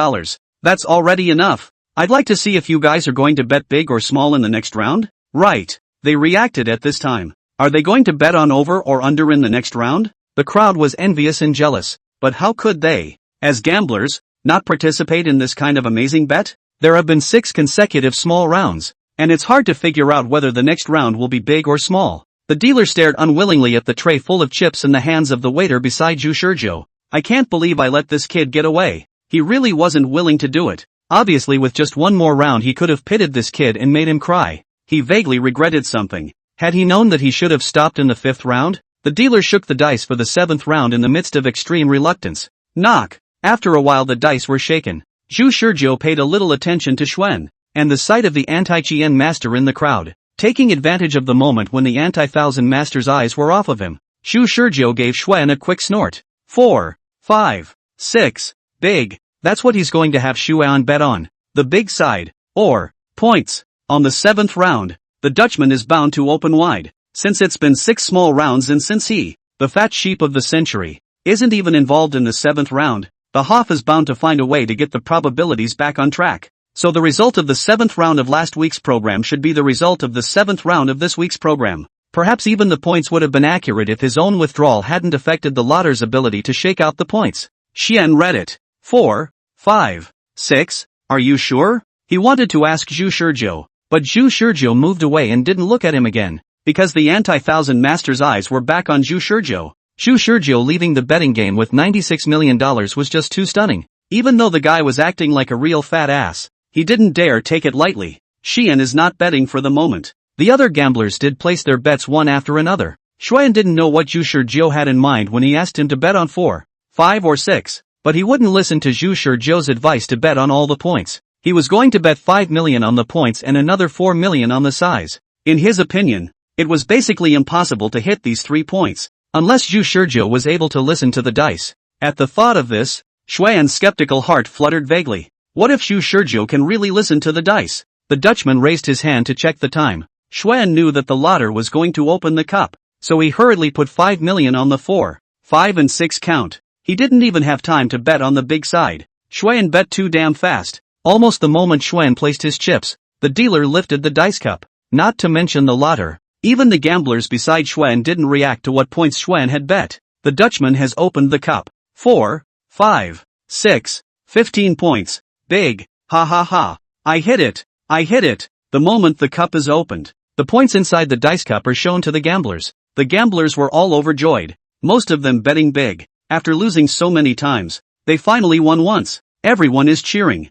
That's already enough. I'd like to see if you guys are going to bet big or small in the next round. Right. They reacted at this time. Are they going to bet on over or under in the next round? The crowd was envious and jealous. But how could they, as gamblers, not participate in this kind of amazing bet? There have been 6 consecutive small rounds, and it's hard to figure out whether the next round will be big or small. The dealer stared unwillingly at the tray full of chips in the hands of the waiter beside Zhu Shurjo. I can't believe I let this kid get away. He really wasn't willing to do it. Obviously with just one more round he could have pitted this kid and made him cry. He vaguely regretted something. Had he known that he should have stopped in the 5th round? The dealer shook the dice for the 7th round in the midst of extreme reluctance. Knock. After a while the dice were shaken. Zhu Shurjo paid a little attention to Xuan, and the sight of the anti-Chien master in the crowd. Taking advantage of the moment when the anti-Thousand Master's eyes were off of him, Zhu Shurjo gave Xuan a quick snort. 4, 5, 6, big. That's what he's going to have Xuan bet on. The big side, or points. On the 7th round, the Dutchman is bound to open wide, since it's been 6 small rounds and since he, the fat sheep of the century, isn't even involved in the 7th round, the Hoff is bound to find a way to get the probabilities back on track. So the result of the 7th round of last week's program should be the result of the 7th round of this week's program. Perhaps even the points would have been accurate if his own withdrawal hadn't affected the lotter's ability to shake out the points. Xian read it. 4, 5, 6, are you sure? He wanted to ask Zhu Shurjo, but Zhu Shurjo moved away and didn't look at him again, because the anti-Thousand Master's eyes were back on Zhu Shurjo. Zhu Shurjo leaving the betting game with $96 million was just too stunning. Even though the guy was acting like a real fat ass, he didn't dare take it lightly. Xian is not betting for the moment. The other gamblers did place their bets one after another. Xuan didn't know what Zhu Shurjo had in mind when he asked him to bet on 4, 5 or 6, but he wouldn't listen to Zhu Shurjo's advice to bet on all the points. He was going to bet 5 million on the points and another 4 million on the size. In his opinion, it was basically impossible to hit these 3 points, unless Zhu Shurjo was able to listen to the dice. At the thought of this, Xuan's skeptical heart fluttered vaguely. What if Zhu Shurjo can really listen to the dice? The Dutchman raised his hand to check the time. Xuan knew that the lotter was going to open the cup, so he hurriedly put 5 million on the 4, 5 and 6 count. He didn't even have time to bet on the big side. Xuan bet too damn fast. Almost the moment Xuan placed his chips, the dealer lifted the dice cup. Not to mention the lotter, Even the gamblers beside Schwen didn't react to what points Schwen had bet. The Dutchman has opened the cup. 4, 5, 6, 15 points. Big, ha ha ha. I hit it. I hit it. The moment the cup is opened, the points inside the dice cup are shown to the gamblers. The gamblers were all overjoyed, most of them betting big. After losing so many times, they finally won once. Everyone is cheering.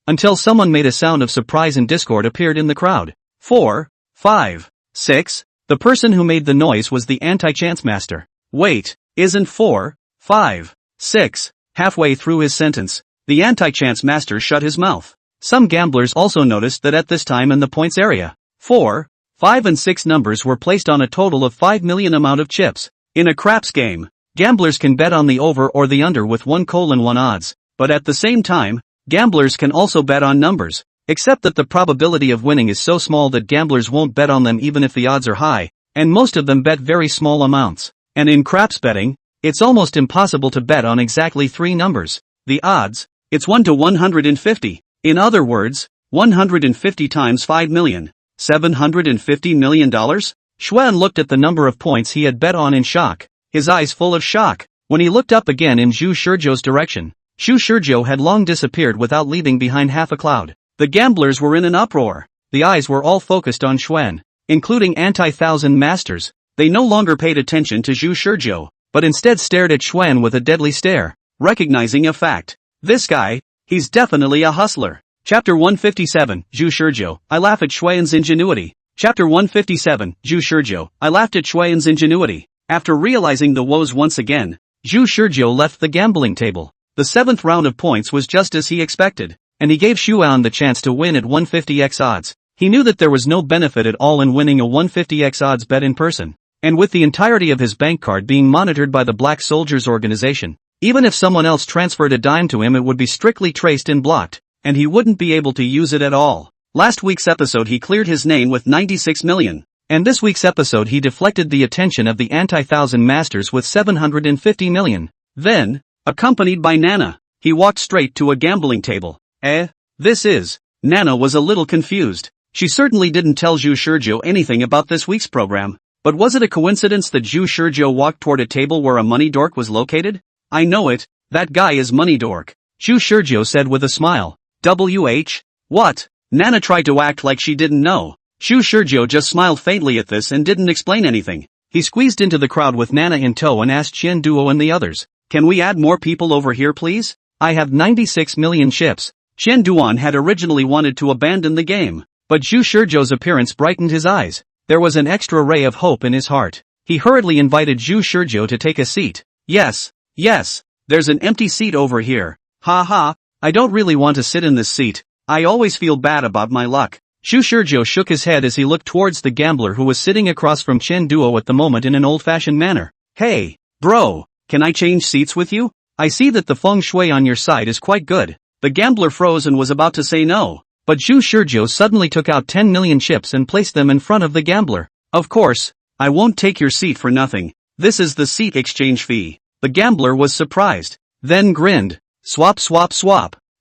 Until someone made a sound of surprise and discord appeared in the crowd. 4, 5, 6. The person who made the noise was the anti-chance master. Wait, isn't 4, 5, 6. Halfway through his sentence, the anti-chance master shut his mouth. Some gamblers also noticed that at this time in the points area, 4, 5 and 6 numbers were placed on a total of 5 million amount of chips. In a craps game, gamblers can bet on the over or the under with 1:1 odds, but at the same time, gamblers can also bet on numbers, except that the probability of winning is so small that gamblers won't bet on them even if the odds are high, and most of them bet very small amounts. And in craps betting, it's almost impossible to bet on exactly 3 numbers. The odds, it's 1 to 150. In other words, 150 times 5 million. $750 million? Schwen looked at the number of points he had bet on in shock, his eyes full of shock. When he looked up again in Zhu Shizhou's direction, Zhu Shizhou had long disappeared without leaving behind half a cloud. The gamblers were in an uproar. The eyes were all focused on Schwen, including anti-thousand masters. They no longer paid attention to Zhu Shizhou, but instead stared at Schwen with a deadly stare, recognizing a fact. This guy, he's definitely a hustler. Chapter 157, Zhu Shizhou, I laugh at Schwen's ingenuity. Chapter 157, Zhu Shizhou, I laughed at Schwen's ingenuity. After realizing the woes once again, Zhu Shizhou left the gambling table. The 7th round of points was just as he expected, and he gave Xuan the chance to win at 150x odds. He knew that there was no benefit at all in winning a 150x odds bet in person, and with the entirety of his bank card being monitored by the Black Soldiers organization, even if someone else transferred a dime to him it would be strictly traced and blocked, and he wouldn't be able to use it at all. Last week's episode he cleared his name with 96 million, and this week's episode he deflected the attention of the anti-thousand masters with 750 million. Then, accompanied by Nana, he walked straight to a gambling table. This is. Nana was a little confused. She certainly didn't tell Zhu Shizhou anything about this week's program, but was it a coincidence that Zhu Shizhou walked toward a table where a money dork was located? I know it, that guy is money dork, Zhu Shizhou said with a smile. What? Nana tried to act like she didn't know. Zhu Shizhou just smiled faintly at this and didn't explain anything. He squeezed into the crowd with Nana in tow and asked Qian Duo and the others, can we add more people over here please? I have 96 million chips. Qian Duan had originally wanted to abandon the game, but Zhu Shizhou's appearance brightened his eyes. There was an extra ray of hope in his heart. He hurriedly invited Zhu Shizhou to take a seat. Yes, there's an empty seat over here. Ha ha. I don't really want to sit in this seat. I always feel bad about my luck. Zhu Shizhou shook his head as he looked towards the gambler who was sitting across from Qian Duo at the moment in an old-fashioned manner. Hey, bro, can I change seats with you? I see that the feng shui on your side is quite good. The gambler froze and was about to say no, but Zhu Shizhou suddenly took out 10 million chips and placed them in front of the gambler. Of course, I won't take your seat for nothing. This is the seat exchange fee. The gambler was surprised, then grinned. Swap.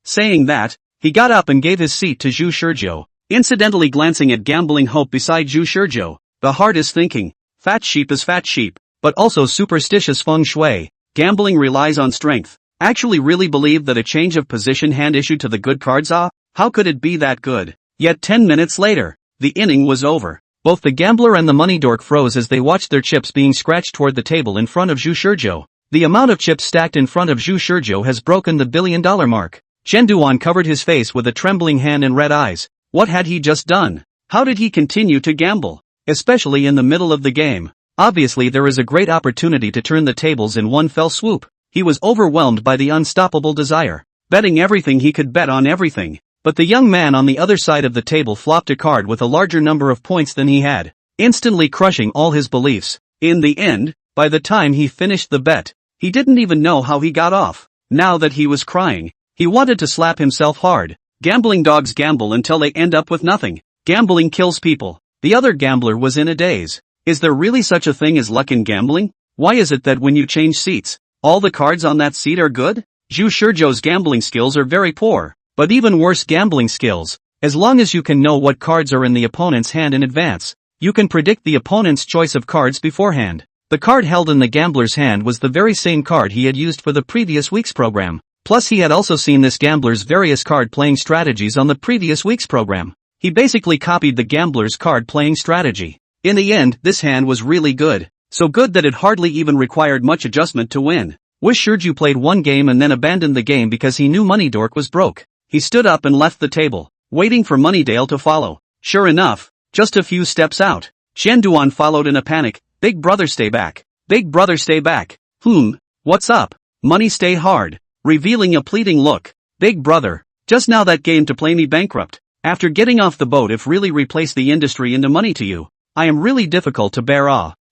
Saying that, he got up and gave his seat to Zhu Shizhou, incidentally glancing at gambling hope beside Zhu Shizhou. The heart is thinking, fat sheep is fat sheep, but also superstitious feng shui. Gambling relies on strength. Actually really believe that a change of position hand issued to the good cards how could it be that good? Yet 10 minutes later, the inning was over. Both the gambler and the money dork froze as they watched their chips being scratched toward the table in front of Zhu Shizhou. The amount of chips stacked in front of Zhu Shizhou has broken the $1 billion mark. Qian Duan covered his face with a trembling hand and red eyes. What had he just done? How did he continue to gamble? Especially in the middle of the game. Obviously there is a great opportunity to turn the tables in one fell swoop. He was overwhelmed by the unstoppable desire, betting everything he could bet on everything. But the young man on the other side of the table flopped a card with a larger number of points than he had, instantly crushing all his beliefs. In the end, by the time he finished the bet, he didn't even know how he got off. Now that he was crying, he wanted to slap himself hard. Gambling dogs gamble until they end up with nothing. Gambling kills people. The other gambler was in a daze. Is there really such a thing as luck in gambling? Why is it that when you change seats, all the cards on that seat are good? Zhu Shizhou's gambling skills are very poor, but even worse gambling skills. As long as you can know what cards are in the opponent's hand in advance, You can predict the opponent's choice of cards beforehand. The card held in the gambler's hand was the very same card he had used for the previous week's program. Plus he had also seen this gambler's various card-playing strategies on the previous week's program. He basically copied the gambler's card-playing strategy. In the end, this hand was really good. So good that it hardly even required much adjustment to win. Shurju played one game and then abandoned the game because he knew Moneydork was broke. He stood up and left the table, waiting for Moneydale to follow. Sure enough, just a few steps out, Qianduan followed in a panic. Big brother stay back. Big brother stay back. What's up? Money stay hard. Revealing a pleading look. Big brother, just now that game to play me bankrupt. After getting off the boat if really replace the industry into money to you. I am really difficult to bear.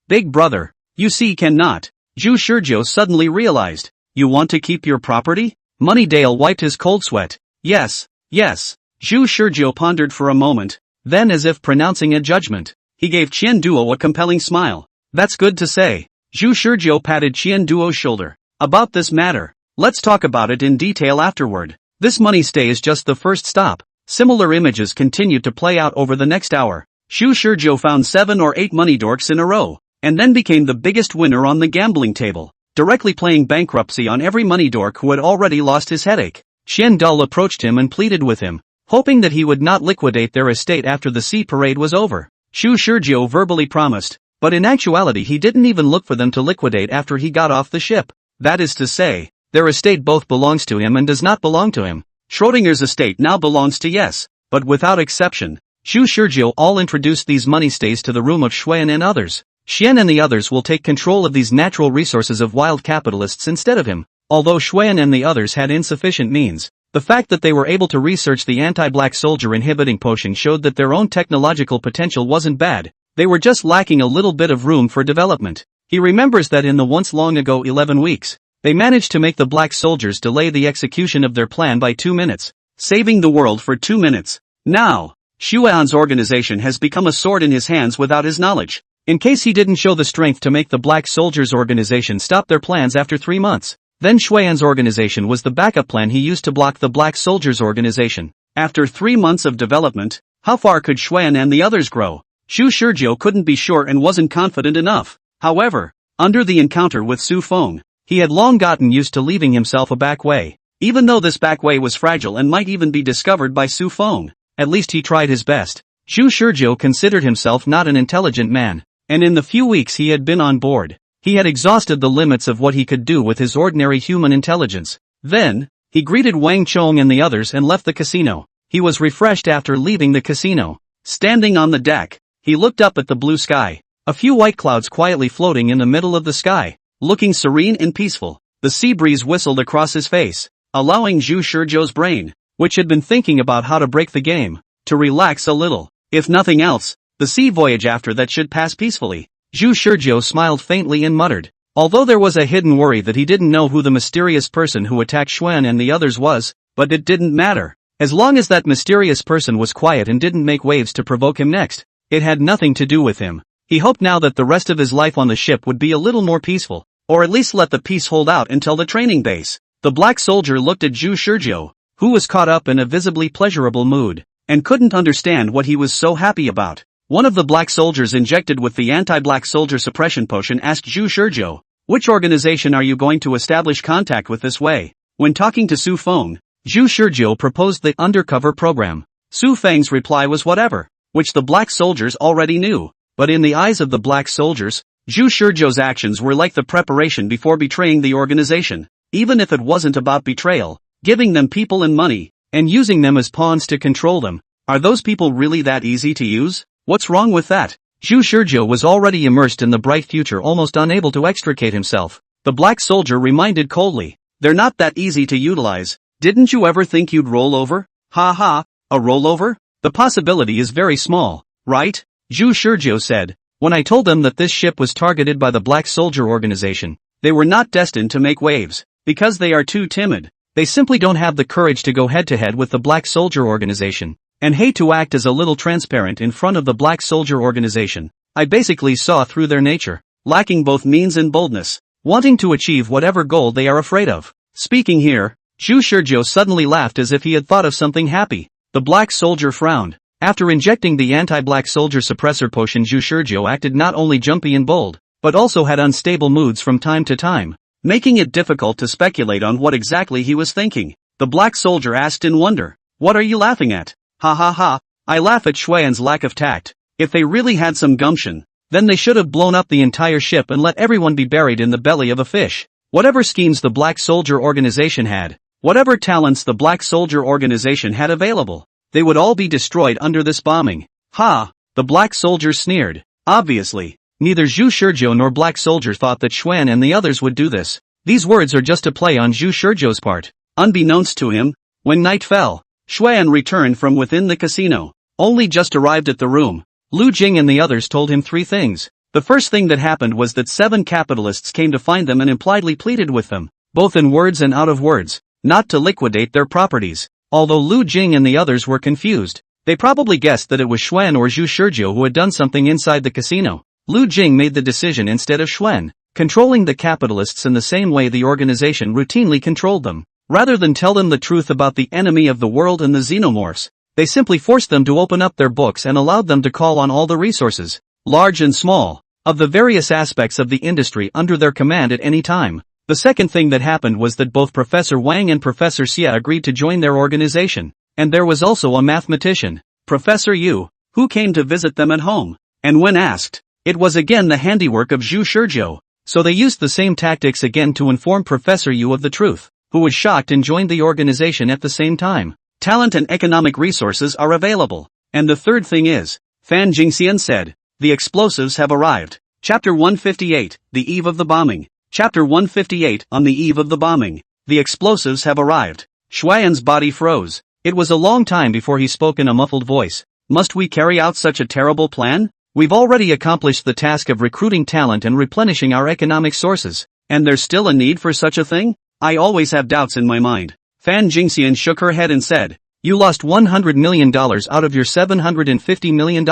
Big brother, you see cannot. Zhu Shurjo suddenly realized. You want to keep your property? Moneydale wiped his cold sweat. Yes. Zhu Shurjo pondered for a moment. Then as if pronouncing a judgment, he gave Qian Duo a compelling smile. That's good to say. Zhu Shurjo patted Qian Duo's shoulder. About this matter. Let's talk about it in detail afterward. This money stay is just the first stop. Similar images continued to play out over the next hour. Zhu Shurjo found 7 or 8 Moneydorks in a row, and then became the biggest winner on the gambling table, directly playing bankruptcy on every Moneydork who had already lost his headache. Qian Dul approached him and pleaded with him, hoping that he would not liquidate their estate after the sea parade was over. Zhu Shurjo verbally promised, but in actuality he didn't even look for them to liquidate after he got off the ship. That is to say, their estate both belongs to him and does not belong to him. Schrodinger's estate now belongs to Yes, but without exception. Zhu Shurjo all introduced these money stays to the room of Xuan and others. Xian and the others will take control of these natural resources of wild capitalists instead of him. Although Xuan and the others had insufficient means, the fact that they were able to research the anti-black soldier inhibiting potion showed that their own technological potential wasn't bad. They were just lacking a little bit of room for development. He remembers that in the once long ago 11 weeks, they managed to make the black soldiers delay the execution of their plan by 2 minutes, saving the world for 2 minutes. Now, Xuan's organization has become a sword in his hands without his knowledge. In case he didn't show the strength to make the black soldiers organization stop their plans after 3 months, then Xuan's organization was the backup plan he used to block the black soldiers organization. After 3 months of development, how far could Xuan and the others grow? Zhu Shurjo couldn't be sure and wasn't confident enough. However, under the encounter with Su Feng, he had long gotten used to leaving himself a back way. Even though this back way was fragile and might even be discovered by Su Feng, at least he tried his best. Zhu Shurjo considered himself not an intelligent man, and in the few weeks he had been on board, he had exhausted the limits of what he could do with his ordinary human intelligence. Then, he greeted Wang Chong and the others and left the casino. He was refreshed after leaving the casino. Standing on the deck, he looked up at the blue sky. A few white clouds quietly floating in the middle of the sky. Looking serene and peaceful, the sea breeze whistled across his face, allowing Zhu Shurjo's brain, which had been thinking about how to break the game, to relax a little. If nothing else, the sea voyage after that should pass peacefully. Zhu Shurjo smiled faintly and muttered, although there was a hidden worry that he didn't know who the mysterious person who attacked Xuan and the others was, but it didn't matter. As long as that mysterious person was quiet and didn't make waves to provoke him next, it had nothing to do with him. He hoped now that the rest of his life on the ship would be a little more peaceful, or at least let the peace hold out until the training base. The black soldier looked at Zhu Shurjo, who was caught up in a visibly pleasurable mood, and couldn't understand what he was so happy about. One of the black soldiers injected with the anti-black soldier suppression potion asked Zhu Shurjo, which organization are you going to establish contact with this way? When talking to Su Feng, Zhu Shurjo proposed the undercover program. Su Feng's reply was whatever, which the black soldiers already knew, but in the eyes of the black soldiers, Zhu Shurjo's actions were like the preparation before betraying the organization, even if it wasn't about betrayal, giving them people and money, and using them as pawns to control them. Are those people really that easy to use? What's wrong with that? Zhu Shurjo was already immersed in the bright future, almost unable to extricate himself. The black soldier reminded coldly, they're not that easy to utilize. Didn't you ever think you'd roll over? Ha ha, a rollover? The possibility is very small, right? Zhu Shurjo said. When I told them that this ship was targeted by the Black Soldier organization, they were not destined to make waves, because they are too timid. They simply don't have the courage to go head-to-head with the Black Soldier organization, and hate to act as a little transparent in front of the Black Soldier organization. I basically saw through their nature, lacking both means and boldness, wanting to achieve whatever goal they are afraid of. Speaking here, Zhu Shurjo suddenly laughed as if he had thought of something happy. The Black Soldier frowned. After injecting the anti-black soldier suppressor potion, Zhu Shurjo acted not only jumpy and bold, but also had unstable moods from time to time, making it difficult to speculate on what exactly he was thinking. The black soldier asked in wonder, "What are you laughing at?" "Ha ha ha, I laugh at Xuan's lack of tact. If they really had some gumption, then they should have blown up the entire ship and let everyone be buried in the belly of a fish." Whatever schemes the Black Soldier Organization had, whatever talents the Black Soldier Organization had available, they would all be destroyed under this bombing. "Ha!" the Black Soldier sneered. Obviously, neither Zhu Shurjo nor Black Soldier thought that Xuan and the others would do this. These words are just a play on Zhu Shurjo's part. Unbeknownst to him, when night fell, Xuan returned from within the casino. Only just arrived at the room, Lu Jing and the others told him 3 things. The first thing that happened was that 7 capitalists came to find them and impliedly pleaded with them, both in words and out of words, not to liquidate their properties. Although Lu Jing and the others were confused, they probably guessed that it was Xuan or Zhu Shurjo who had done something inside the casino. Lu Jing made the decision instead of Xuan, controlling the capitalists in the same way the organization routinely controlled them. Rather than tell them the truth about the enemy of the world and the xenomorphs, they simply forced them to open up their books and allowed them to call on all the resources, large and small, of the various aspects of the industry under their command at any time. The second thing that happened was that both Professor Wang and Professor Xia agreed to join their organization, and there was also a mathematician, Professor Yu, who came to visit them at home, and when asked, it was again the handiwork of Zhu Shurjo, so they used the same tactics again to inform Professor Yu of the truth, who was shocked and joined the organization at the same time. Talent and economic resources are available. And the third thing is, Fan Jingxian said, the explosives have arrived. Chapter 158, The Eve of the Bombing. Chapter 158, On the Eve of the Bombing. The explosives have arrived. Xuan's body froze. It was a long time before he spoke in a muffled voice. Must we carry out such a terrible plan? We've already accomplished the task of recruiting talent and replenishing our economic sources. And there's still a need for such a thing? I always have doubts in my mind. Fan Jingxian shook her head and said, you lost $100 million out of your $750 million.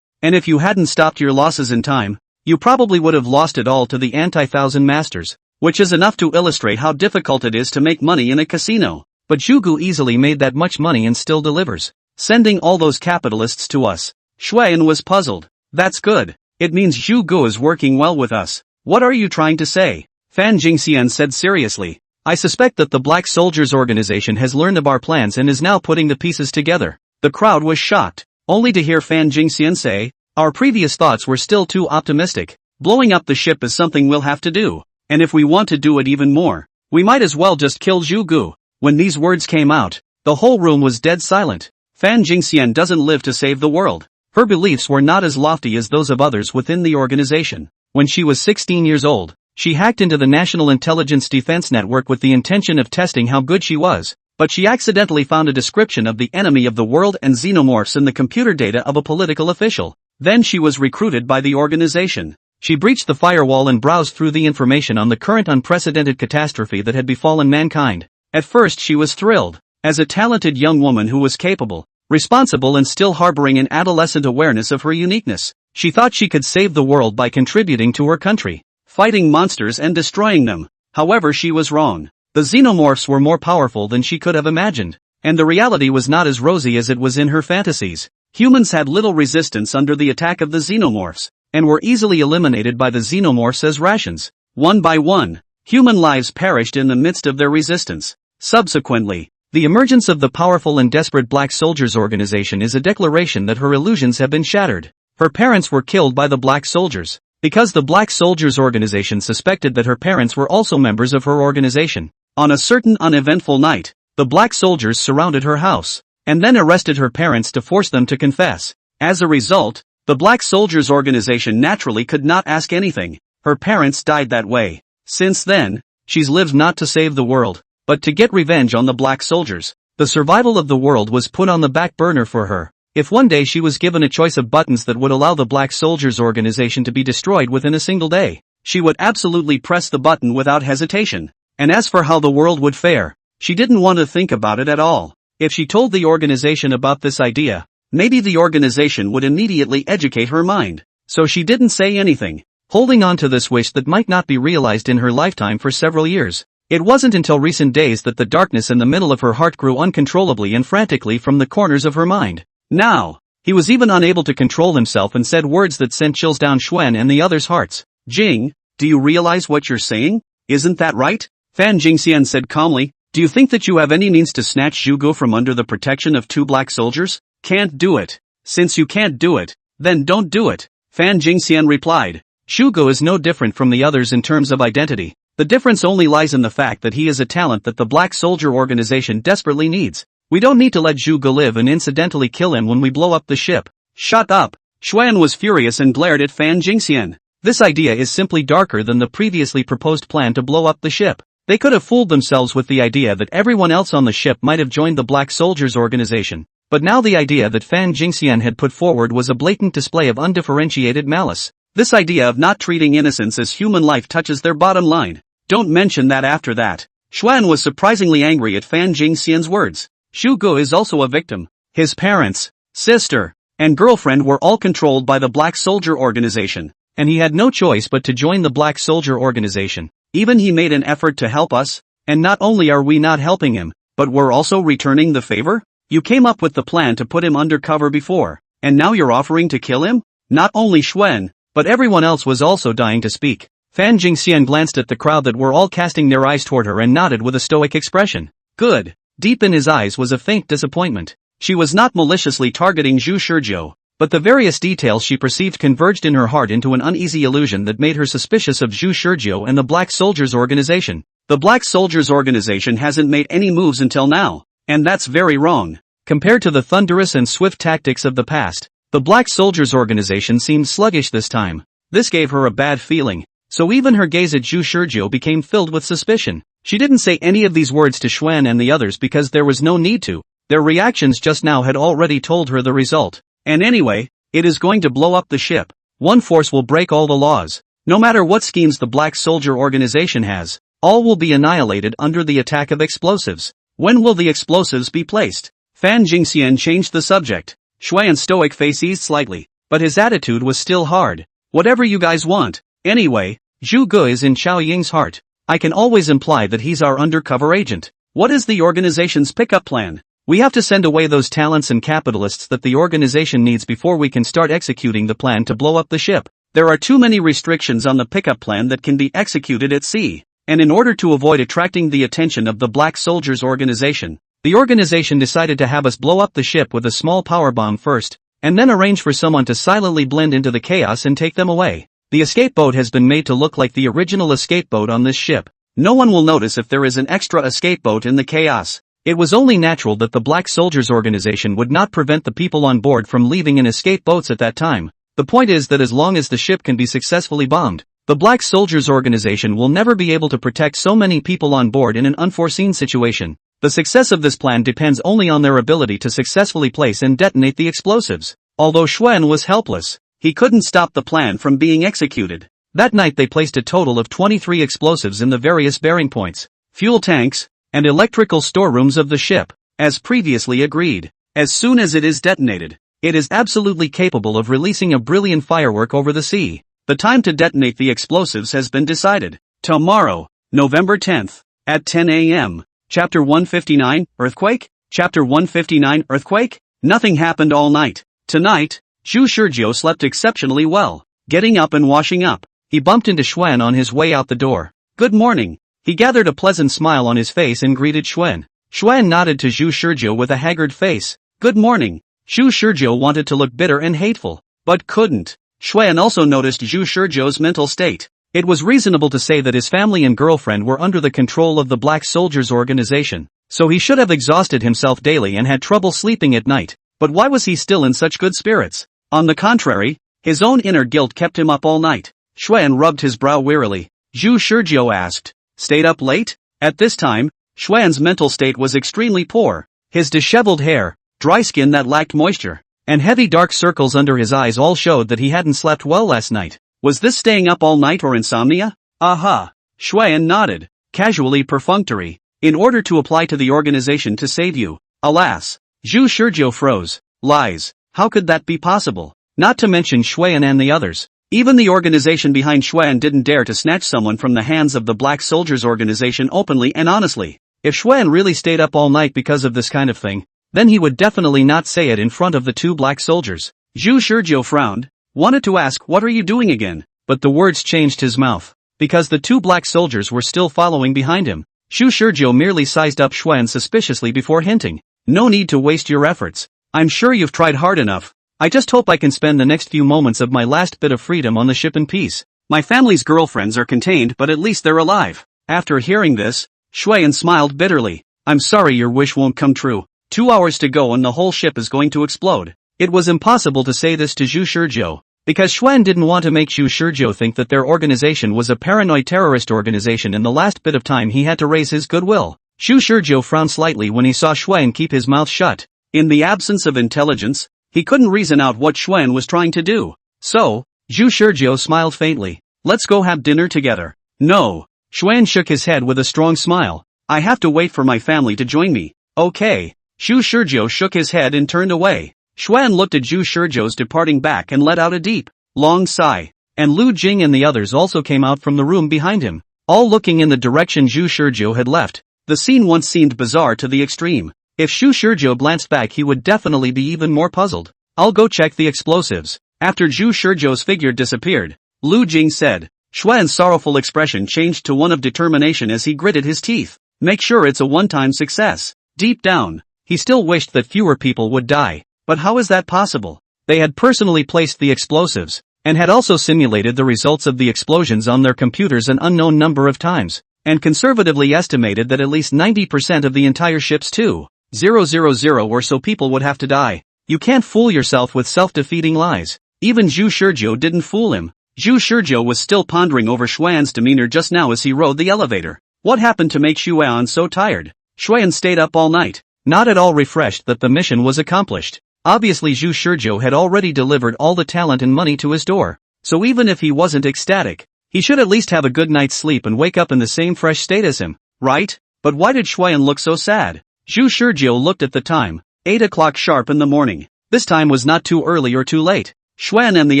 And if you hadn't stopped your losses in time, you probably would have lost it all to the anti-thousand masters, which is enough to illustrate how difficult it is to make money in a casino. But Zhugu easily made that much money and still delivers, sending all those capitalists to us. Xuan was puzzled. That's good. It means Zhugu is working well with us. What are you trying to say? Fan Jingxian said seriously. I suspect that the Black Soldiers Organization has learned of our plans and is now putting the pieces together. The crowd was shocked, only to hear Fan Jingxian say, our previous thoughts were still too optimistic. Blowing up the ship is something we'll have to do, and if we want to do it even more, we might as well just kill Zhugu. When these words came out, the whole room was dead silent. Fan Jingxian doesn't live to save the world. Her beliefs were not as lofty as those of others within the organization. When she was 16 years old, she hacked into the National Intelligence Defense Network with the intention of testing how good she was, but she accidentally found a description of the enemy of the world and xenomorphs in the computer data of a political official. Then she was recruited by the organization. She breached the firewall and browsed through the information on the current unprecedented catastrophe that had befallen mankind. At first she was thrilled. As a talented young woman who was capable, responsible and still harboring an adolescent awareness of her uniqueness, she thought she could save the world by contributing to her country, fighting monsters and destroying them. However, she was wrong. The xenomorphs were more powerful than she could have imagined, and the reality was not as rosy as it was in her fantasies. Humans had little resistance under the attack of the xenomorphs, and were easily eliminated by the xenomorphs as rations. One by one, human lives perished in the midst of their resistance. Subsequently, the emergence of the powerful and desperate Black Soldiers Organization is a declaration that her illusions have been shattered. Her parents were killed by the Black Soldiers, because the Black Soldiers Organization suspected that her parents were also members of her organization. On a certain uneventful night, the Black Soldiers surrounded her house, and then arrested her parents to force them to confess. As a result, the Black Soldiers Organization naturally could not ask anything. Her parents died that way. Since then, she's lived not to save the world, but to get revenge on the Black Soldiers. The survival of the world was put on the back burner for her. If one day she was given a choice of buttons that would allow the Black Soldiers Organization to be destroyed within a single day, she would absolutely press the button without hesitation. And as for how the world would fare, she didn't want to think about it at all. If she told the organization about this idea, maybe the organization would immediately educate her mind. So she didn't say anything, holding on to this wish that might not be realized in her lifetime for several years. It wasn't until recent days that the darkness in the middle of her heart grew uncontrollably and frantically from the corners of her mind. Now, He was even unable to control himself and said words that sent chills down Xuan and the others' hearts. Jing, do you realize what you're saying? Isn't that right? Fan Jingxian said calmly. Do you think that you have any means to snatch Zhuge from under the protection of 2 black soldiers? Can't do it. Since you can't do it, then don't do it. Fan Jingxian replied. Zhuge is no different from the others in terms of identity. The difference only lies in the fact that he is a talent that the Black Soldier organization desperately needs. We don't need to let Zhuge live and incidentally kill him when we blow up the ship. Shut up! Xuan was furious and glared at Fan Jingxian. This idea is simply darker than the previously proposed plan to blow up the ship. They could have fooled themselves with the idea that everyone else on the ship might have joined the Black Soldiers organization. But now the idea that Fan Jingxian had put forward was a blatant display of undifferentiated malice. This idea of not treating innocents as human life touches their bottom line. Don't mention that after that. Xuan was surprisingly angry at Fan Jingxian's words. Zhuge is also a victim. His parents, sister, and girlfriend were all controlled by the Black Soldier organization, and he had no choice but to join the Black Soldier organization. Even he made an effort to help us, and not only are we not helping him, but we're also returning the favor? You came up with the plan to put him undercover before, and now you're offering to kill him? Not only Xuan, but everyone else was also dying to speak. Fan Jingxian glanced at the crowd that were all casting their eyes toward her and nodded with a stoic expression. Good. Deep in his eyes was a faint disappointment. She was not maliciously targeting Zhu Shizhou, but the various details she perceived converged in her heart into an uneasy illusion that made her suspicious of Zhu Shizhou and the Black Soldiers organization. The Black Soldiers organization hasn't made any moves until now, and that's very wrong. Compared to the thunderous and swift tactics of the past, the Black Soldiers organization seemed sluggish this time. This gave her a bad feeling, so even her gaze at Zhu Shizhou became filled with suspicion. She didn't say any of these words to Xuan and the others because there was no need to. Their reactions just now had already told her the result. And anyway, it is going to blow up the ship. One force will break all the laws. No matter what schemes the Black Soldier organization has, all will be annihilated under the attack of explosives. When will the explosives be placed? Fan Jingxian changed the subject. Xuan's stoic face eased slightly, but his attitude was still hard. Whatever you guys want. Anyway, Zhuge is in Chao Ying's heart. I can always imply that he's our undercover agent. What is the organization's pickup plan? We have to send away those talents and capitalists that the organization needs before we can start executing the plan to blow up the ship. There are too many restrictions on the pickup plan that can be executed at sea, and in order to avoid attracting the attention of the Black Soldiers organization, the organization decided to have us blow up the ship with a small power bomb first, and then arrange for someone to silently blend into the chaos and take them away. The escape boat has been made to look like the original escape boat on this ship. No one will notice if there is an extra escape boat in the chaos. It was only natural that the Black Soldiers organization would not prevent the people on board from leaving in escape boats at that time. The point is that as long as the ship can be successfully bombed, the Black Soldiers organization will never be able to protect so many people on board in an unforeseen situation. The success of this plan depends only on their ability to successfully place and detonate the explosives. Although Xuan was helpless, he couldn't stop the plan from being executed. That night they placed a total of 23 explosives in the various bearing points, fuel tanks, and electrical storerooms of the ship, as previously agreed. As soon as it is detonated, it is absolutely capable of releasing a brilliant firework over the sea. The time to detonate the explosives has been decided. Tomorrow, November 10th, at 10 a.m. Chapter 159, Earthquake? Chapter 159, Earthquake? Nothing happened all night. Tonight, Zhu Shizhou slept exceptionally well. Getting up and washing up, he bumped into Xuan on his way out the door. Good morning. He gathered a pleasant smile on his face and greeted Xuan. Xuan nodded to Zhu Shizhou with a haggard face. Good morning. Zhu Shizhou wanted to look bitter and hateful, but couldn't. Xuan also noticed Zhu Shizhou's mental state. It was reasonable to say that his family and girlfriend were under the control of the Black Soldiers organization, so he should have exhausted himself daily and had trouble sleeping at night. But why was he still in such good spirits? On the contrary, his own inner guilt kept him up all night. Xuan rubbed his brow wearily. Zhu Shizhou asked, "Stayed up late?" At this time, Xuan's mental state was extremely poor. His disheveled hair, dry skin that lacked moisture, and heavy dark circles under his eyes all showed that he hadn't slept well last night. Was this staying up all night or insomnia? Aha! Xuan nodded, casually perfunctory. In order to apply to the organization to save you. Alas! Zhu Shizhou froze. Lies. How could that be possible? Not to mention Xuan and the others. Even the organization behind Xuan didn't dare to snatch someone from the hands of the Black Soldiers organization openly and honestly. If Xuan really stayed up all night because of this kind of thing, then he would definitely not say it in front of the two black soldiers. Zhu Shizhou frowned, wanted to ask what are you doing again, but the words changed his mouth, because the two black soldiers were still following behind him. Zhu Shizhou merely sized up Xuan suspiciously before hinting, no need to waste your efforts. I'm sure you've tried hard enough. I just hope I can spend the next few moments of my last bit of freedom on the ship in peace. My family's girlfriends are contained but at least they're alive. After hearing this, Xuan smiled bitterly. I'm sorry your wish won't come true. 2 hours to go and the whole ship is going to explode. It was impossible to say this to Zhu Shizhou, because Xuan didn't want to make Zhu Shizhou think that their organization was a paranoid terrorist organization. In the last bit of time he had to raise his goodwill. Zhu Shizhou frowned slightly when he saw Xuan keep his mouth shut. In the absence of intelligence, he couldn't reason out what Xuan was trying to do. So, Zhu Shizhou smiled faintly. Let's go have dinner together. No. Xuan shook his head with a strong smile. I have to wait for my family to join me. Okay. Zhu Shizhou shook his head and turned away. Xuan looked at Zhu Shizhou's departing back and let out a deep, long sigh. And Lu Jing and the others also came out from the room behind him, all looking in the direction Zhu Shizhou had left. The scene once seemed bizarre to the extreme. If Zhu Shizhou glanced back he would definitely be even more puzzled. I'll go check the explosives. After Zhu Shizhou's figure disappeared, Lu Jing said. Xuan's sorrowful expression changed to one of determination as he gritted his teeth. Make sure it's a one-time success. Deep down, he still wished that fewer people would die. But how is that possible? They had personally placed the explosives, and had also simulated the results of the explosions on their computers an unknown number of times, and conservatively estimated that at least 90% of the entire ship's 2,000 or so people would have to die. You can't fool yourself with self-defeating lies. Even Zhu Shizhou didn't fool him. Zhu Shizhou was still pondering over Xuan's demeanor just now as he rode the elevator. What happened to make Xuan so tired? Xuan stayed up all night, not at all refreshed that the mission was accomplished. Obviously Zhu Shizhou had already delivered all the talent and money to his door, so even if he wasn't ecstatic, he should at least have a good night's sleep and wake up in the same fresh state as him, right? But why did Xuan look so sad? Zhu Shizhou looked at the time, 8 o'clock sharp in the morning. This time was not too early or too late. Xuan and the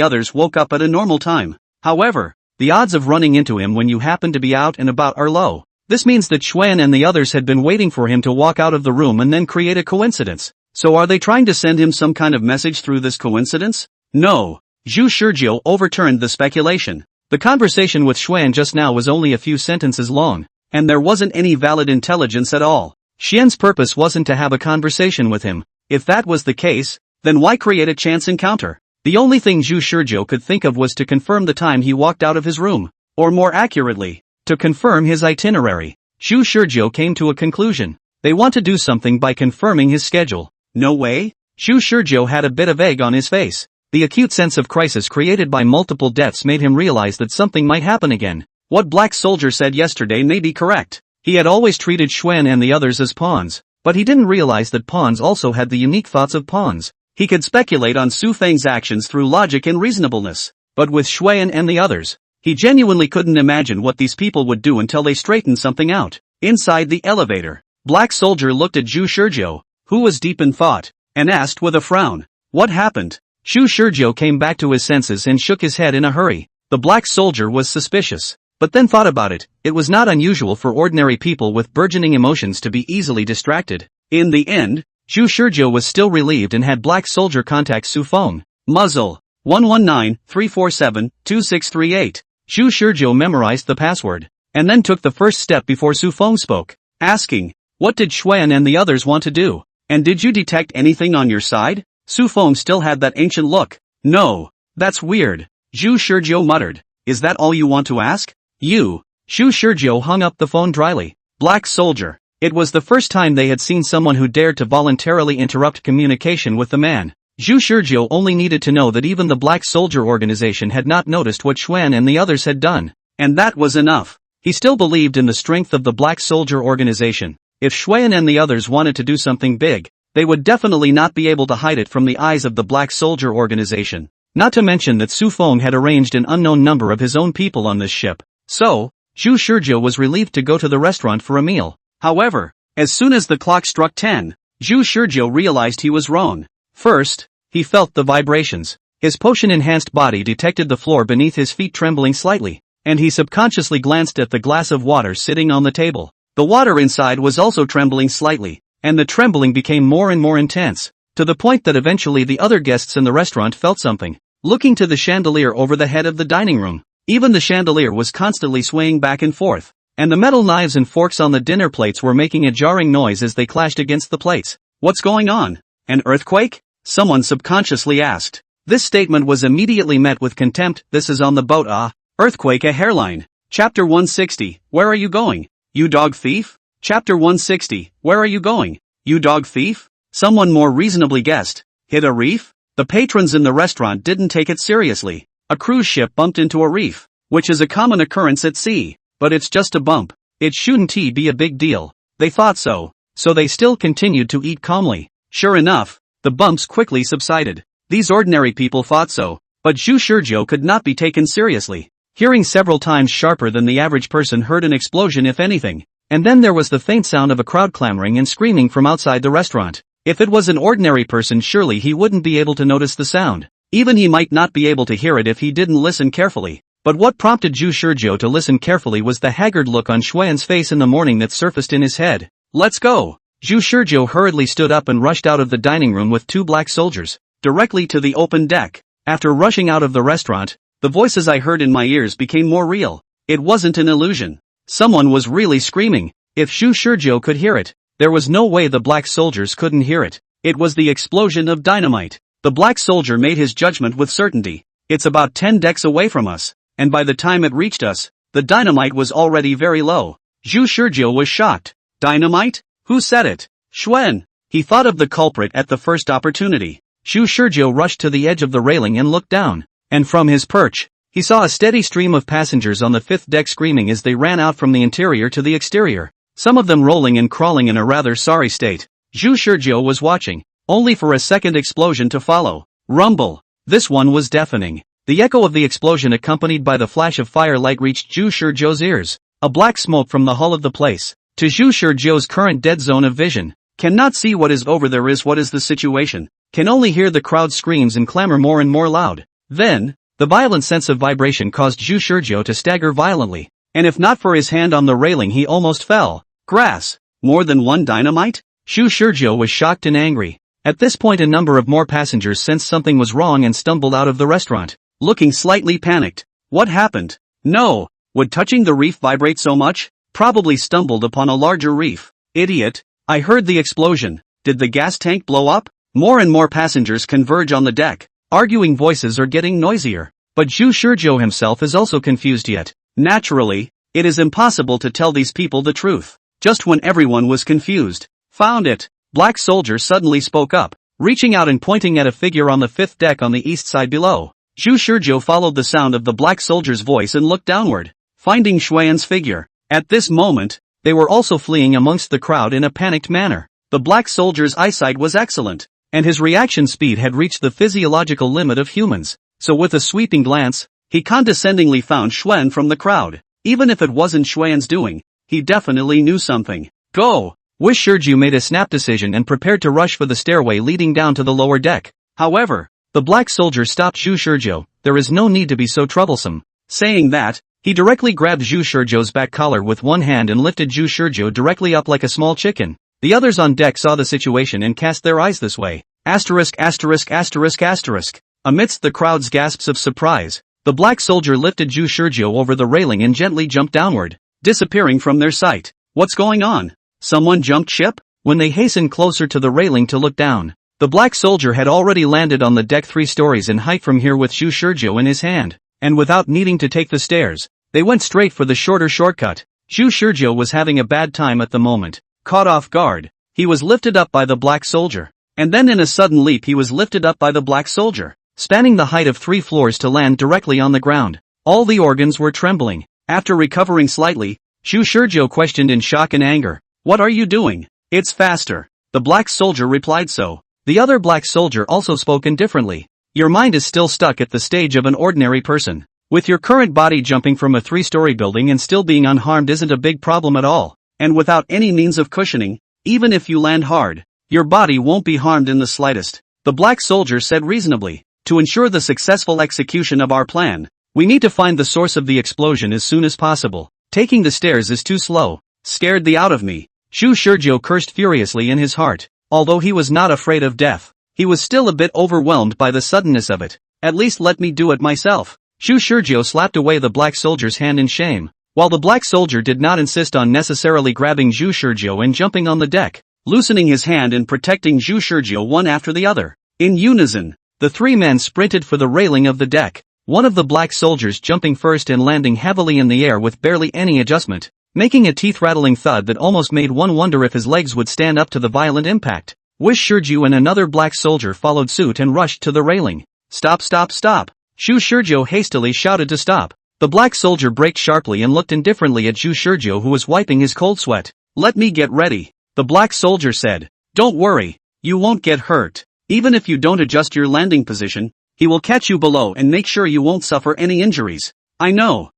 others woke up at a normal time. However, the odds of running into him when you happen to be out and about are low. This means that Xuan and the others had been waiting for him to walk out of the room and then create a coincidence. So are they trying to send him some kind of message through this coincidence? No. Zhu Shizhou overturned the speculation. The conversation with Xuan just now was only a few sentences long, and there wasn't any valid intelligence at all. Xian's purpose wasn't to have a conversation with him. If that was the case, then why create a chance encounter? The only thing Zhu Shizhou could think of was to confirm the time he walked out of his room, or more accurately, to confirm his itinerary. Zhu Shizhou came to a conclusion. They want to do something by confirming his schedule. No way? Zhu Shizhou had a bit of egg on his face. The acute sense of crisis created by multiple deaths made him realize that something might happen again. What Black Soldier said yesterday may be correct. He had always treated Xuan and the others as pawns, but he didn't realize that pawns also had the unique thoughts of pawns. He could speculate on Su Feng's actions through logic and reasonableness, but with Xuan and the others, he genuinely couldn't imagine what these people would do until they straightened something out. Inside the elevator, Black Soldier looked at Zhu Shizhou, who was deep in thought, and asked with a frown, "What happened?" Zhu Shizhou came back to his senses and shook his head in a hurry. The Black Soldier was suspicious, but then thought about it. It was not unusual for ordinary people with burgeoning emotions to be easily distracted. In the end, Zhu Shizhou was still relieved and had Black Soldier contact Su Feng. Muzzle 119-347-2638. Zhu Shizhou memorized the password, and then took the first step before Su Feng spoke, asking, "What did Xuan and the others want to do? And did you detect anything on your side?" Su Feng still had that ancient look. "No. That's weird," Zhu Shizhou muttered. "Is that all you want to ask?" "You." Zhu Shizhou hung up the phone dryly. Black Soldier. It was the first time they had seen someone who dared to voluntarily interrupt communication with the man. Zhu Shizhou only needed to know that even the Black Soldier organization had not noticed what Xuan and the others had done. And that was enough. He still believed in the strength of the Black Soldier organization. If Xuan and the others wanted to do something big, they would definitely not be able to hide it from the eyes of the Black Soldier organization. Not to mention that Su Feng had arranged an unknown number of his own people on this ship. So, Zhu Shizhou was relieved to go to the restaurant for a meal. However, as soon as the clock struck 10, Zhu Shizhou realized he was wrong. First, he felt the vibrations. His potion-enhanced body detected the floor beneath his feet trembling slightly, and he subconsciously glanced at the glass of water sitting on the table. The water inside was also trembling slightly. and the trembling became more and more intense, to the point that eventually the other guests in the restaurant felt something. Looking to the chandelier over the head of the dining room, even the chandelier was constantly swaying back and forth, and the metal knives and forks on the dinner plates were making a jarring noise as they clashed against the plates. What's going on? An earthquake? Someone subconsciously asked. This statement was immediately met with contempt. This is on the boat. Earthquake a hairline. Chapter 160, where are you going? You dog thief? Chapter 160, where are you going? You dog thief? Someone more reasonably guessed. Hit a reef? The patrons in the restaurant didn't take it seriously. A cruise ship bumped into a reef, which is a common occurrence at sea, but it's just a bump. It shouldn't be a big deal. They thought so they still continued to eat calmly. Sure enough, the bumps quickly subsided. These ordinary people thought so, but Zhu Shizhou could not be taken seriously. Hearing several times sharper than the average person heard an explosion if anything, and then there was the faint sound of a crowd clamoring and screaming from outside the restaurant. If it was an ordinary person, surely he wouldn't be able to notice the sound. Even he might not be able to hear it if he didn't listen carefully. But what prompted Zhu Shizhou to listen carefully was the haggard look on Xuan's face in the morning that surfaced in his head. Let's go! Zhu Shizhou hurriedly stood up and rushed out of the dining room with 2 black soldiers, directly to the open deck. After rushing out of the restaurant, the voices I heard in my ears became more real. It wasn't an illusion. Someone was really screaming. If Zhu Shizhou could hear it, there was no way the black soldiers couldn't hear it. It was the explosion of dynamite. The black soldier made his judgment with certainty. It's about 10 decks away from us, and by the time it reached us, the dynamite was already very low. Zhu Shizhou was shocked. Dynamite? Who said it? Xuan. He thought of the culprit at the first opportunity. Zhu Shizhou rushed to the edge of the railing and looked down, and from his perch, he saw a steady stream of passengers on the 5th deck screaming as they ran out from the interior to the exterior, some of them rolling and crawling in a rather sorry state. Zhu Shizhou was watching, only for a second explosion to follow. Rumble. This one was deafening. The echo of the explosion accompanied by the flash of firelight reached Zhu Shizhou's ears. A black smoke from the hull of the place. To Zhu Shizhou's current dead zone of vision. Cannot see what is over there is what is the situation. Can only hear the crowd screams and clamor more and more loud. Then, the violent sense of vibration caused Zhu Shizhou to stagger violently, and if not for his hand on the railing he almost fell. Grass. More than one dynamite? Zhu Shizhou was shocked and angry. At this point a number of more passengers sensed something was wrong and stumbled out of the restaurant, looking slightly panicked. What happened? No. Would touching the reef vibrate so much? Probably stumbled upon a larger reef. Idiot. I heard the explosion. Did the gas tank blow up? More and more passengers converge on the deck. Arguing voices are getting noisier. But Zhu Shizhou himself is also confused yet. Naturally, it is impossible to tell these people the truth. Just when everyone was confused. Found it. Black soldier suddenly spoke up, reaching out and pointing at a figure on the 5th deck on the east side below. Zhu Shizhou followed the sound of the black soldier's voice and looked downward, finding Xuan's figure. At this moment, they were also fleeing amongst the crowd in a panicked manner. The black soldier's eyesight was excellent, and his reaction speed had reached the physiological limit of humans. So with a sweeping glance, he condescendingly found Xuan from the crowd. Even if it wasn't Xuan's doing, he definitely knew something. Go! Zhu Shizhou made a snap decision and prepared to rush for the stairway leading down to the lower deck. However, the black soldier stopped Zhu Shizhou. There is no need to be so troublesome. Saying that, he directly grabbed Zhu Shizhou's back collar with one hand and lifted Zhu Shizhou directly up like a small chicken. The others on deck saw the situation and cast their eyes this way. Asterisk asterisk asterisk asterisk. Amidst the crowd's gasps of surprise, the black soldier lifted Zhu Shizhou over the railing and gently jumped downward, disappearing from their sight. What's going on? Someone jumped ship? When they hastened closer to the railing to look down, the black soldier had already landed on the deck 3 stories in height from here with Zhu Shizhou in his hand, and without needing to take the stairs, they went straight for the shorter shortcut. Zhu Shizhou was having a bad time at the moment. Caught off guard, he was lifted up by the black soldier, and then in a sudden leap he was lifted up by the black soldier, spanning the height of 3 floors to land directly on the ground. All the organs were trembling. After recovering slightly, Zhu Shizhou questioned in shock and anger. What are you doing? It's faster. The black soldier replied so. The other black soldier also spoke indifferently. Your mind is still stuck at the stage of an ordinary person. With your current body jumping from a 3-story building and still being unharmed isn't a big problem at all. And without any means of cushioning, even if you land hard, your body won't be harmed in the slightest. The black soldier said reasonably. To ensure the successful execution of our plan, we need to find the source of the explosion as soon as possible. Taking the stairs is too slow. Scared the out of me. Shu Shurjo cursed furiously in his heart. Although he was not afraid of death, he was still a bit overwhelmed by the suddenness of it. At least let me do it myself. Shu Shurjo slapped away the black soldier's hand in shame. While the black soldier did not insist on necessarily grabbing Shu Shurjo and jumping on the deck, loosening his hand and protecting Shu Shurjo one after the other. In unison, the three men sprinted for the railing of the deck, one of the black soldiers jumping first and landing heavily in the air with barely any adjustment, making a teeth-rattling thud that almost made one wonder if his legs would stand up to the violent impact. Wish Shurju and another black soldier followed suit and rushed to the railing. Stop, stop, stop! Shu Shurjo hastily shouted to stop. The black soldier braked sharply and looked indifferently at Shu Shurjo, who was wiping his cold sweat. Let me get ready, the black soldier said. Don't worry, you won't get hurt. Even if you don't adjust your landing position, he will catch you below and make sure you won't suffer any injuries. I know.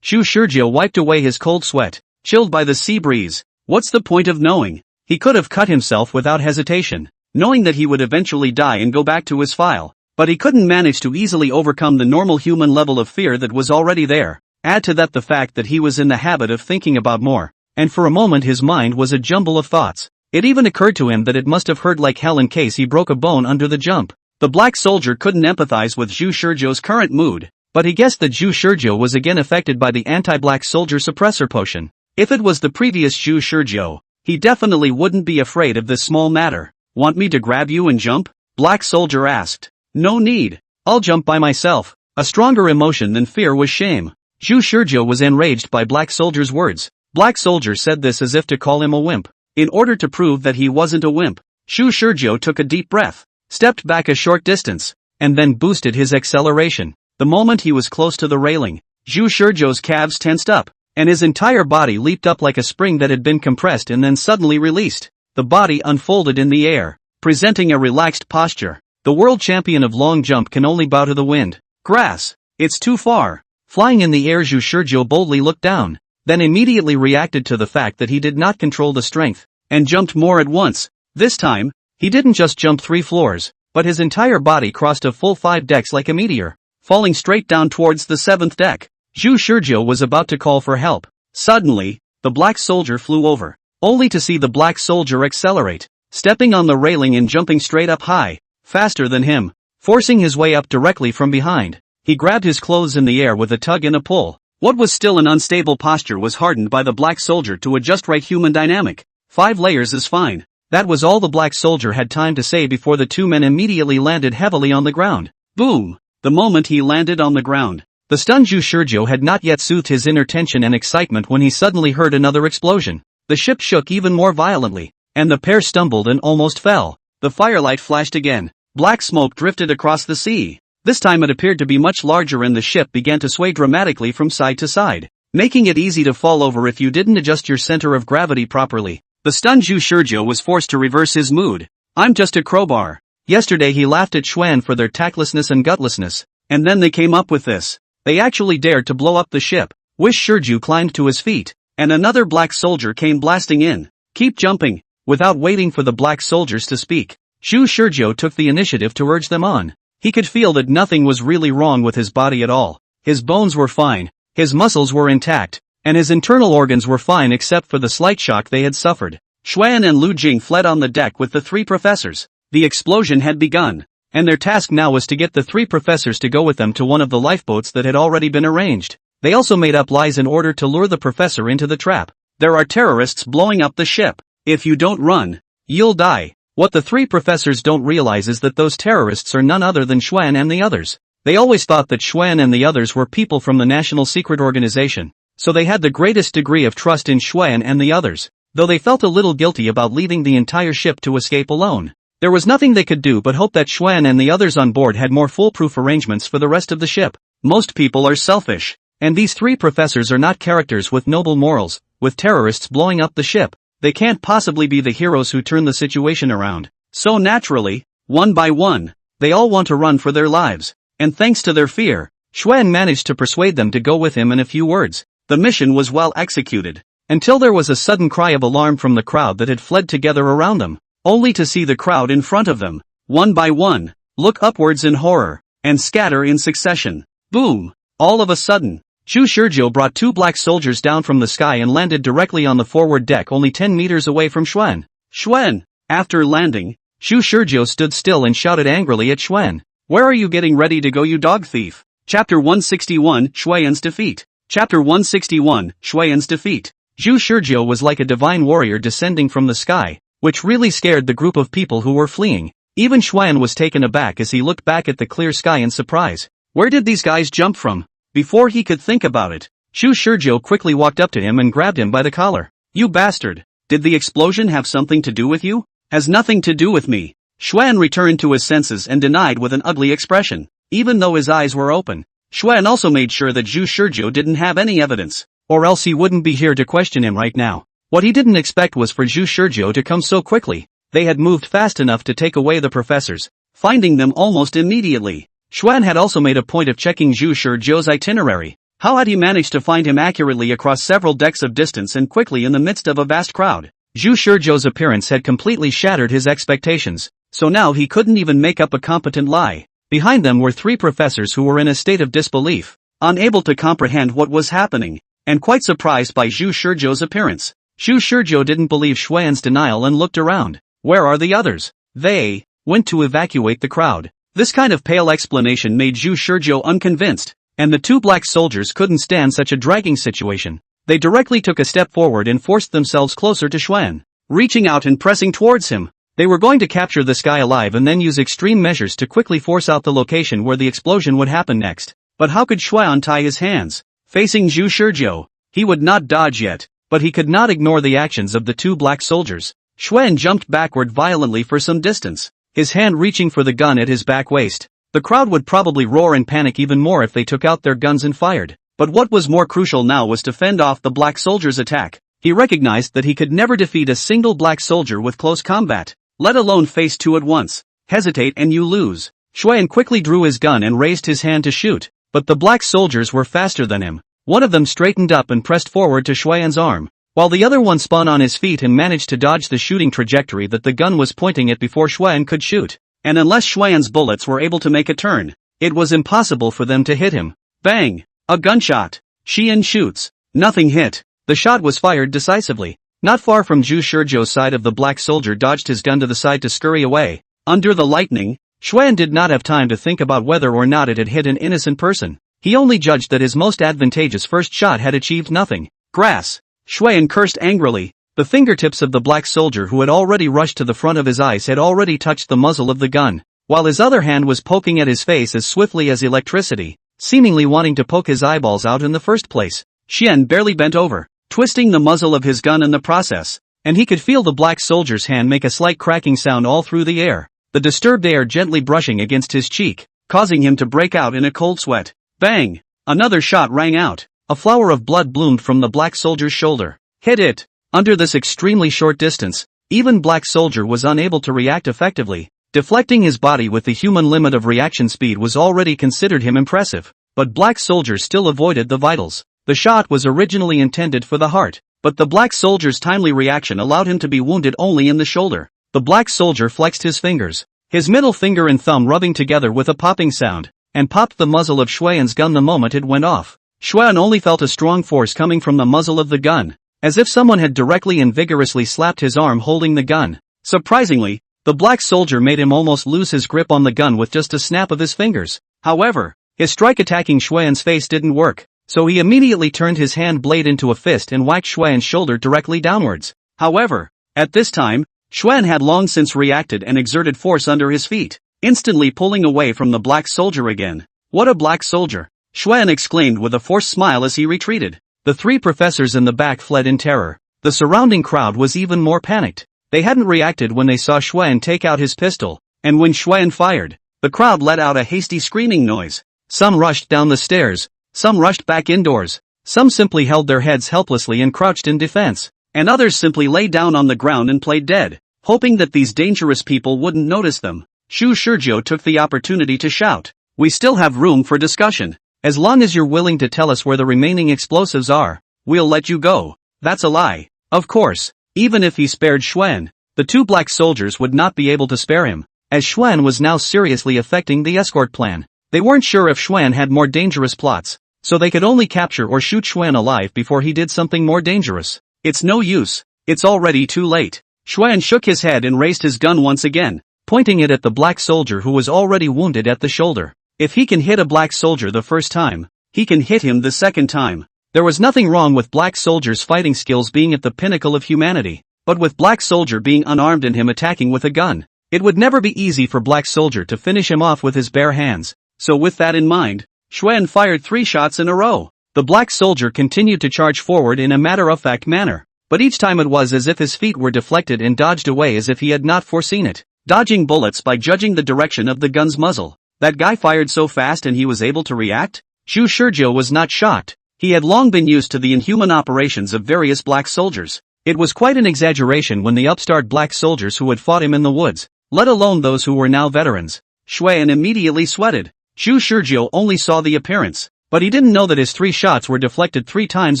Shu Shurjo wiped away his cold sweat, chilled by the sea breeze. What's the point of knowing? He could have cut himself without hesitation, knowing that he would eventually die and go back to his file. But he couldn't manage to easily overcome the normal human level of fear that was already there. Add to that the fact that he was in the habit of thinking about more, and for a moment his mind was a jumble of thoughts. It even occurred to him that it must have hurt like hell in case he broke a bone under the jump. The black soldier couldn't empathize with Shu Shurjo's current mood, but he guessed that Shu Shurjo was again affected by the anti-black soldier suppressor potion. If it was the previous Shu Shurjo, he definitely wouldn't be afraid of this small matter. Want me to grab you and jump? Black soldier asked. No need. I'll jump by myself. A stronger emotion than fear was shame. Shu Shurjo was enraged by black soldier's words. Black soldier said this as if to call him a wimp. In order to prove that he wasn't a wimp, Shu Shurjo took a deep breath, stepped back a short distance, and then boosted his acceleration. The moment he was close to the railing, Shu Shurjo's calves tensed up, and his entire body leaped up like a spring that had been compressed and then suddenly released. The body unfolded in the air, presenting a relaxed posture. The world champion of long jump can only bow to the wind. Grass. It's too far. Flying in the air, Shu Shurjo boldly looked down, then immediately reacted to the fact that he did not control the strength, and jumped more at once. This time, he didn't just jump 3 floors, but his entire body crossed a full 5 decks like a meteor, falling straight down towards the 7th deck. Shu Shurjo was about to call for help. Suddenly, the black soldier flew over, only to see the black soldier accelerate, stepping on the railing and jumping straight up high, faster than him, forcing his way up directly from behind. He grabbed his clothes in the air with a tug and a pull. What was still an unstable posture was hardened by the black soldier to a just right human dynamic. 5 layers is fine. That was all the black soldier had time to say before the two men immediately landed heavily on the ground. Boom! The moment he landed on the ground, the stunned Shu Shurjo had not yet soothed his inner tension and excitement when he suddenly heard another explosion. The ship shook even more violently, and the pair stumbled and almost fell. The firelight flashed again. Black smoke drifted across the sea. This time it appeared to be much larger and the ship began to sway dramatically from side to side, making it easy to fall over if you didn't adjust your center of gravity properly. The stunned Shu Shurjo was forced to reverse his mood. I'm just a crowbar. Yesterday he laughed at Xuan for their tactlessness and gutlessness, and then they came up with this. They actually dared to blow up the ship. Wish Shurju climbed to his feet, and another black soldier came blasting in. Keep jumping. Without waiting for the black soldiers to speak, Shu Shurjo took the initiative to urge them on. He could feel that nothing was really wrong with his body at all. His bones were fine, his muscles were intact, and his internal organs were fine except for the slight shock they had suffered. Xuan and Lu Jing fled on the deck with the 3 professors. The explosion had begun, and their task now was to get the 3 professors to go with them to one of the lifeboats that had already been arranged. They also made up lies in order to lure the professor into the trap. There are terrorists blowing up the ship. If you don't run, you'll die. What the 3 professors don't realize is that those terrorists are none other than Xuan and the others. They always thought that Xuan and the others were people from the National Secret Organization, so they had the greatest degree of trust in Xuan and the others, though they felt a little guilty about leaving the entire ship to escape alone. There was nothing they could do but hope that Xuan and the others on board had more foolproof arrangements for the rest of the ship. Most people are selfish, and these 3 professors are not characters with noble morals. With terrorists blowing up the ship, they can't possibly be the heroes who turn the situation around. So naturally, one by one, they all want to run for their lives, and thanks to their fear, Xuan managed to persuade them to go with him in a few words. The mission was well executed, until there was a sudden cry of alarm from the crowd that had fled together around them, only to see the crowd in front of them, one by one, look upwards in horror, and scatter in succession. Boom! All of a sudden, Zhu Shizhou brought 2 black soldiers down from the sky and landed directly on the forward deck only 10 meters away from Xuan. Xuan! After landing, Zhu Shizhou stood still and shouted angrily at Xuan. Where are you getting ready to go, you dog thief? Chapter 161, Xuan's Defeat. Chapter 161, Xuan's Defeat. Zhu Shizhou was like a divine warrior descending from the sky, which really scared the group of people who were fleeing. Even Xuan was taken aback as he looked back at the clear sky in surprise. Where did these guys jump from? Before he could think about it, Zhu Shizhou quickly walked up to him and grabbed him by the collar. You bastard! Did the explosion have something to do with you? Has nothing to do with me. Xuan returned to his senses and denied with an ugly expression. Even though his eyes were open, Xuan also made sure that Zhu Shizhou didn't have any evidence, or else he wouldn't be here to question him right now. What he didn't expect was for Zhu Shizhou to come so quickly. They had moved fast enough to take away the professors, finding them almost immediately. Xuan had also made a point of checking Zhu Shizhou's itinerary. How had he managed to find him accurately across several decks of distance and quickly in the midst of a vast crowd? Zhu Shizhou's appearance had completely shattered his expectations, so now he couldn't even make up a competent lie. Behind them were 3 professors who were in a state of disbelief, unable to comprehend what was happening, and quite surprised by Zhu Shizhou's appearance. Zhu Shizhou didn't believe Xuan's denial and looked around. Where are the others? They went to evacuate the crowd. This kind of pale explanation made Zhu Shizhou unconvinced, and the 2 black soldiers couldn't stand such a dragging situation. They directly took a step forward and forced themselves closer to Xuan, reaching out and pressing towards him. They were going to capture this guy alive and then use extreme measures to quickly force out the location where the explosion would happen next. But how could Xuan tie his hands? Facing Zhu Shizhou, he would not dodge yet, but he could not ignore the actions of the 2 black soldiers. Xuan jumped backward violently for some distance, his hand reaching for the gun at his back waist. The crowd would probably roar and panic even more if they took out their guns and fired. But what was more crucial now was to fend off the black soldiers' attack. He recognized that he could never defeat a single black soldier with close combat, let alone face 2 at once. Hesitate and you lose. Xuan quickly drew his gun and raised his hand to shoot, but the black soldiers were faster than him. One of them straightened up and pressed forward to Xuan's arm, while the other one spun on his feet and managed to dodge the shooting trajectory that the gun was pointing at before Xuan could shoot. And unless Xuan's bullets were able to make a turn, it was impossible for them to hit him. Bang! A gunshot. Xian shoots. Nothing hit. The shot was fired decisively. Not far from Zhu Shizhou's side of the black soldier dodged his gun to the side to scurry away. Under the lightning, Xuan did not have time to think about whether or not it had hit an innocent person. He only judged that his most advantageous first shot had achieved nothing. Grass. Xuan cursed angrily. The fingertips of the black soldier who had already rushed to the front of his eyes had already touched the muzzle of the gun, while his other hand was poking at his face as swiftly as electricity, seemingly wanting to poke his eyeballs out in the first place. Xian barely bent over, twisting the muzzle of his gun in the process, and he could feel the black soldier's hand make a slight cracking sound all through the air, the disturbed air gently brushing against his cheek, causing him to break out in a cold sweat. Bang! Another shot rang out. A flower of blood bloomed from the black soldier's shoulder. Hit it! Under this extremely short distance, even black soldier was unable to react effectively. Deflecting his body with the human limit of reaction speed was already considered him impressive, but black soldier still avoided the vitals. The shot was originally intended for the heart, but the black soldier's timely reaction allowed him to be wounded only in the shoulder. The black soldier flexed his fingers, his middle finger and thumb rubbing together with a popping sound, and popped the muzzle of Xuan's gun the moment it went off. Xuan only felt a strong force coming from the muzzle of the gun, as if someone had directly and vigorously slapped his arm holding the gun. Surprisingly, the black soldier made him almost lose his grip on the gun with just a snap of his fingers. However, his strike attacking Xuan's face didn't work, so he immediately turned his hand blade into a fist and whacked Xuan's shoulder directly downwards. However, at this time, Xuan had long since reacted and exerted force under his feet, instantly pulling away from the black soldier again. What a black soldier! Xuan exclaimed with a forced smile as he retreated. The 3 professors in the back fled in terror. The surrounding crowd was even more panicked. They hadn't reacted when they saw Xuan take out his pistol, and when Xuan fired, the crowd let out a hasty screaming noise. Some rushed down the stairs, some rushed back indoors, some simply held their heads helplessly and crouched in defense, and others simply lay down on the ground and played dead, hoping that these dangerous people wouldn't notice them. Zhu Shizhou took the opportunity to shout, "We still have room for discussion. As long as you're willing to tell us where the remaining explosives are, we'll let you go." That's a lie. Of course, even if he spared Xuan, the 2 black soldiers would not be able to spare him, as Xuan was now seriously affecting the escort plan. They weren't sure if Xuan had more dangerous plots. so they could only capture or shoot Xuan alive before he did something more dangerous. It's no use. It's already too late. Xuan shook his head and raised his gun once again, pointing it at the black soldier who was already wounded at the shoulder. If he can hit a black soldier the first time, he can hit him the second time. There was nothing wrong with black soldier's fighting skills being at the pinnacle of humanity, but with black soldier being unarmed and him attacking with a gun, it would never be easy for black soldier to finish him off with his bare hands. So with that in mind, Xuan fired 3 shots in a row. The black soldier continued to charge forward in a matter-of-fact manner, but each time it was as if his feet were deflected and dodged away as if he had not foreseen it, dodging bullets by judging the direction of the gun's muzzle. That guy fired so fast and he was able to react? Zhu Shizhou was not shocked. He had long been used to the inhuman operations of various black soldiers. It was quite an exaggeration when the upstart black soldiers who had fought him in the woods, let alone those who were now veterans. Xuan immediately sweated. Zhu Shizhou only saw the appearance, but he didn't know that his 3 shots were deflected 3 times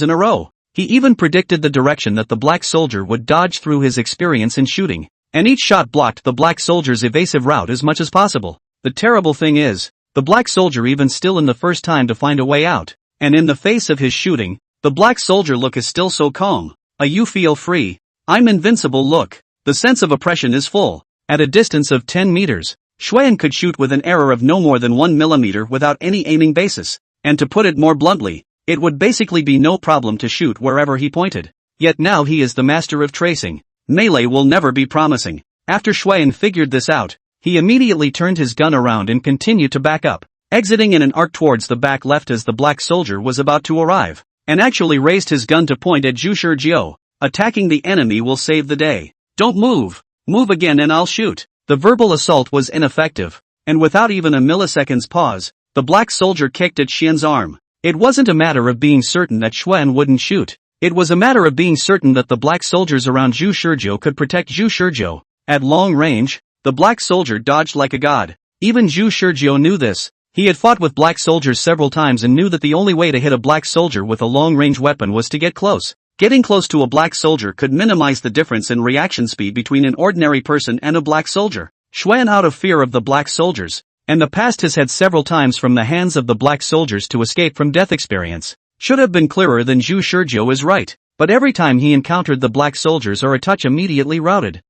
in a row. He even predicted the direction that the black soldier would dodge through his experience in shooting, and each shot blocked the black soldier's evasive route as much as possible. The terrible thing is, the black soldier even still in the first time to find a way out, and in the face of his shooting, the black soldier look is still so calm. You feel free, I'm invincible look. The sense of oppression is full. At a distance of 10 meters, Xuan could shoot with an error of no more than 1 millimeter without any aiming basis, and to put it more bluntly, it would basically be no problem to shoot wherever he pointed. Yet now he is the master of tracing. Melee will never be promising. After Xuan figured this out, he immediately turned his gun around and continued to back up, exiting in an arc towards the back left as the black soldier was about to arrive, and actually raised his gun to point at Zhu Shizhou. Attacking the enemy will save the day. Don't move. Move again and I'll shoot. The verbal assault was ineffective, and without even a millisecond's pause, the black soldier kicked at Xian's arm. It wasn't a matter of being certain that Xuan wouldn't shoot. It was a matter of being certain that the black soldiers around Zhu Shizhou could protect Zhu Shizhou. At long range, the black soldier dodged like a god. Even Zhu Shizhou knew this. He had fought with black soldiers several times and knew that the only way to hit a black soldier with a long-range weapon was to get close. Getting close to a black soldier could minimize the difference in reaction speed between an ordinary person and a black soldier. Xuan, out of fear of the black soldiers, and the past has had several times from the hands of the black soldiers to escape from death experience, should have been clearer than Zhu Shizhou is right, but every time he encountered the black soldiers are a touch immediately routed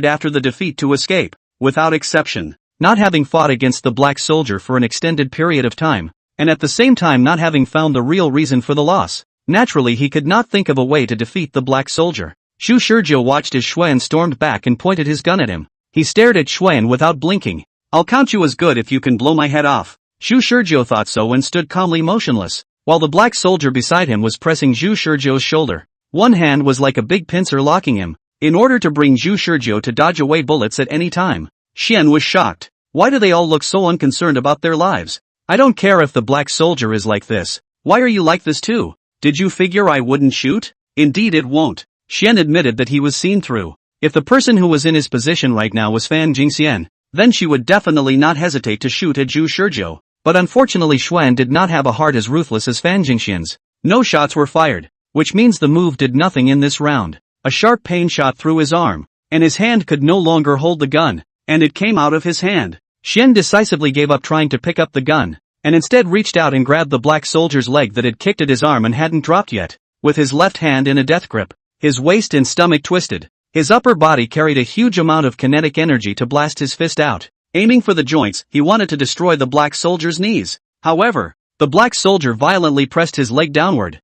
after the defeat to escape, without exception. Not having fought against the black soldier for an extended period of time, and at the same time not having found the real reason for the loss, naturally he could not think of a way to defeat the black soldier. Zhu Shizhou watched as Xuan stormed back and pointed his gun at him. He stared at Xuan without blinking. I'll count you as good if you can blow my head off. Zhu Shizhou thought so and stood calmly motionless, while the black soldier beside him was pressing Zhu Shizhou's shoulder. One hand was like a big pincer locking him, in order to bring Zhu Shizhou to dodge away bullets at any time. Xian was shocked. Why do they all look so unconcerned about their lives? I don't care if the black soldier is like this. Why are you like this too? Did you figure I wouldn't shoot? Indeed it won't. Xian admitted that he was seen through. If the person who was in his position right now was Fan Jingxian, then she would definitely not hesitate to shoot at Zhu Shizhou. But unfortunately Xuan did not have a heart as ruthless as Fan Jingxian's. No shots were fired, which means the move did nothing in this round. A sharp pain shot through his arm, and his hand could no longer hold the gun, and it came out of his hand. Xian decisively gave up trying to pick up the gun, and instead reached out and grabbed the black soldier's leg that had kicked at his arm and hadn't dropped yet. With his left hand in a death grip, his waist and stomach twisted, his upper body carried a huge amount of kinetic energy to blast his fist out. Aiming for the joints, he wanted to destroy the black soldier's knees. However, the black soldier violently pressed his leg downward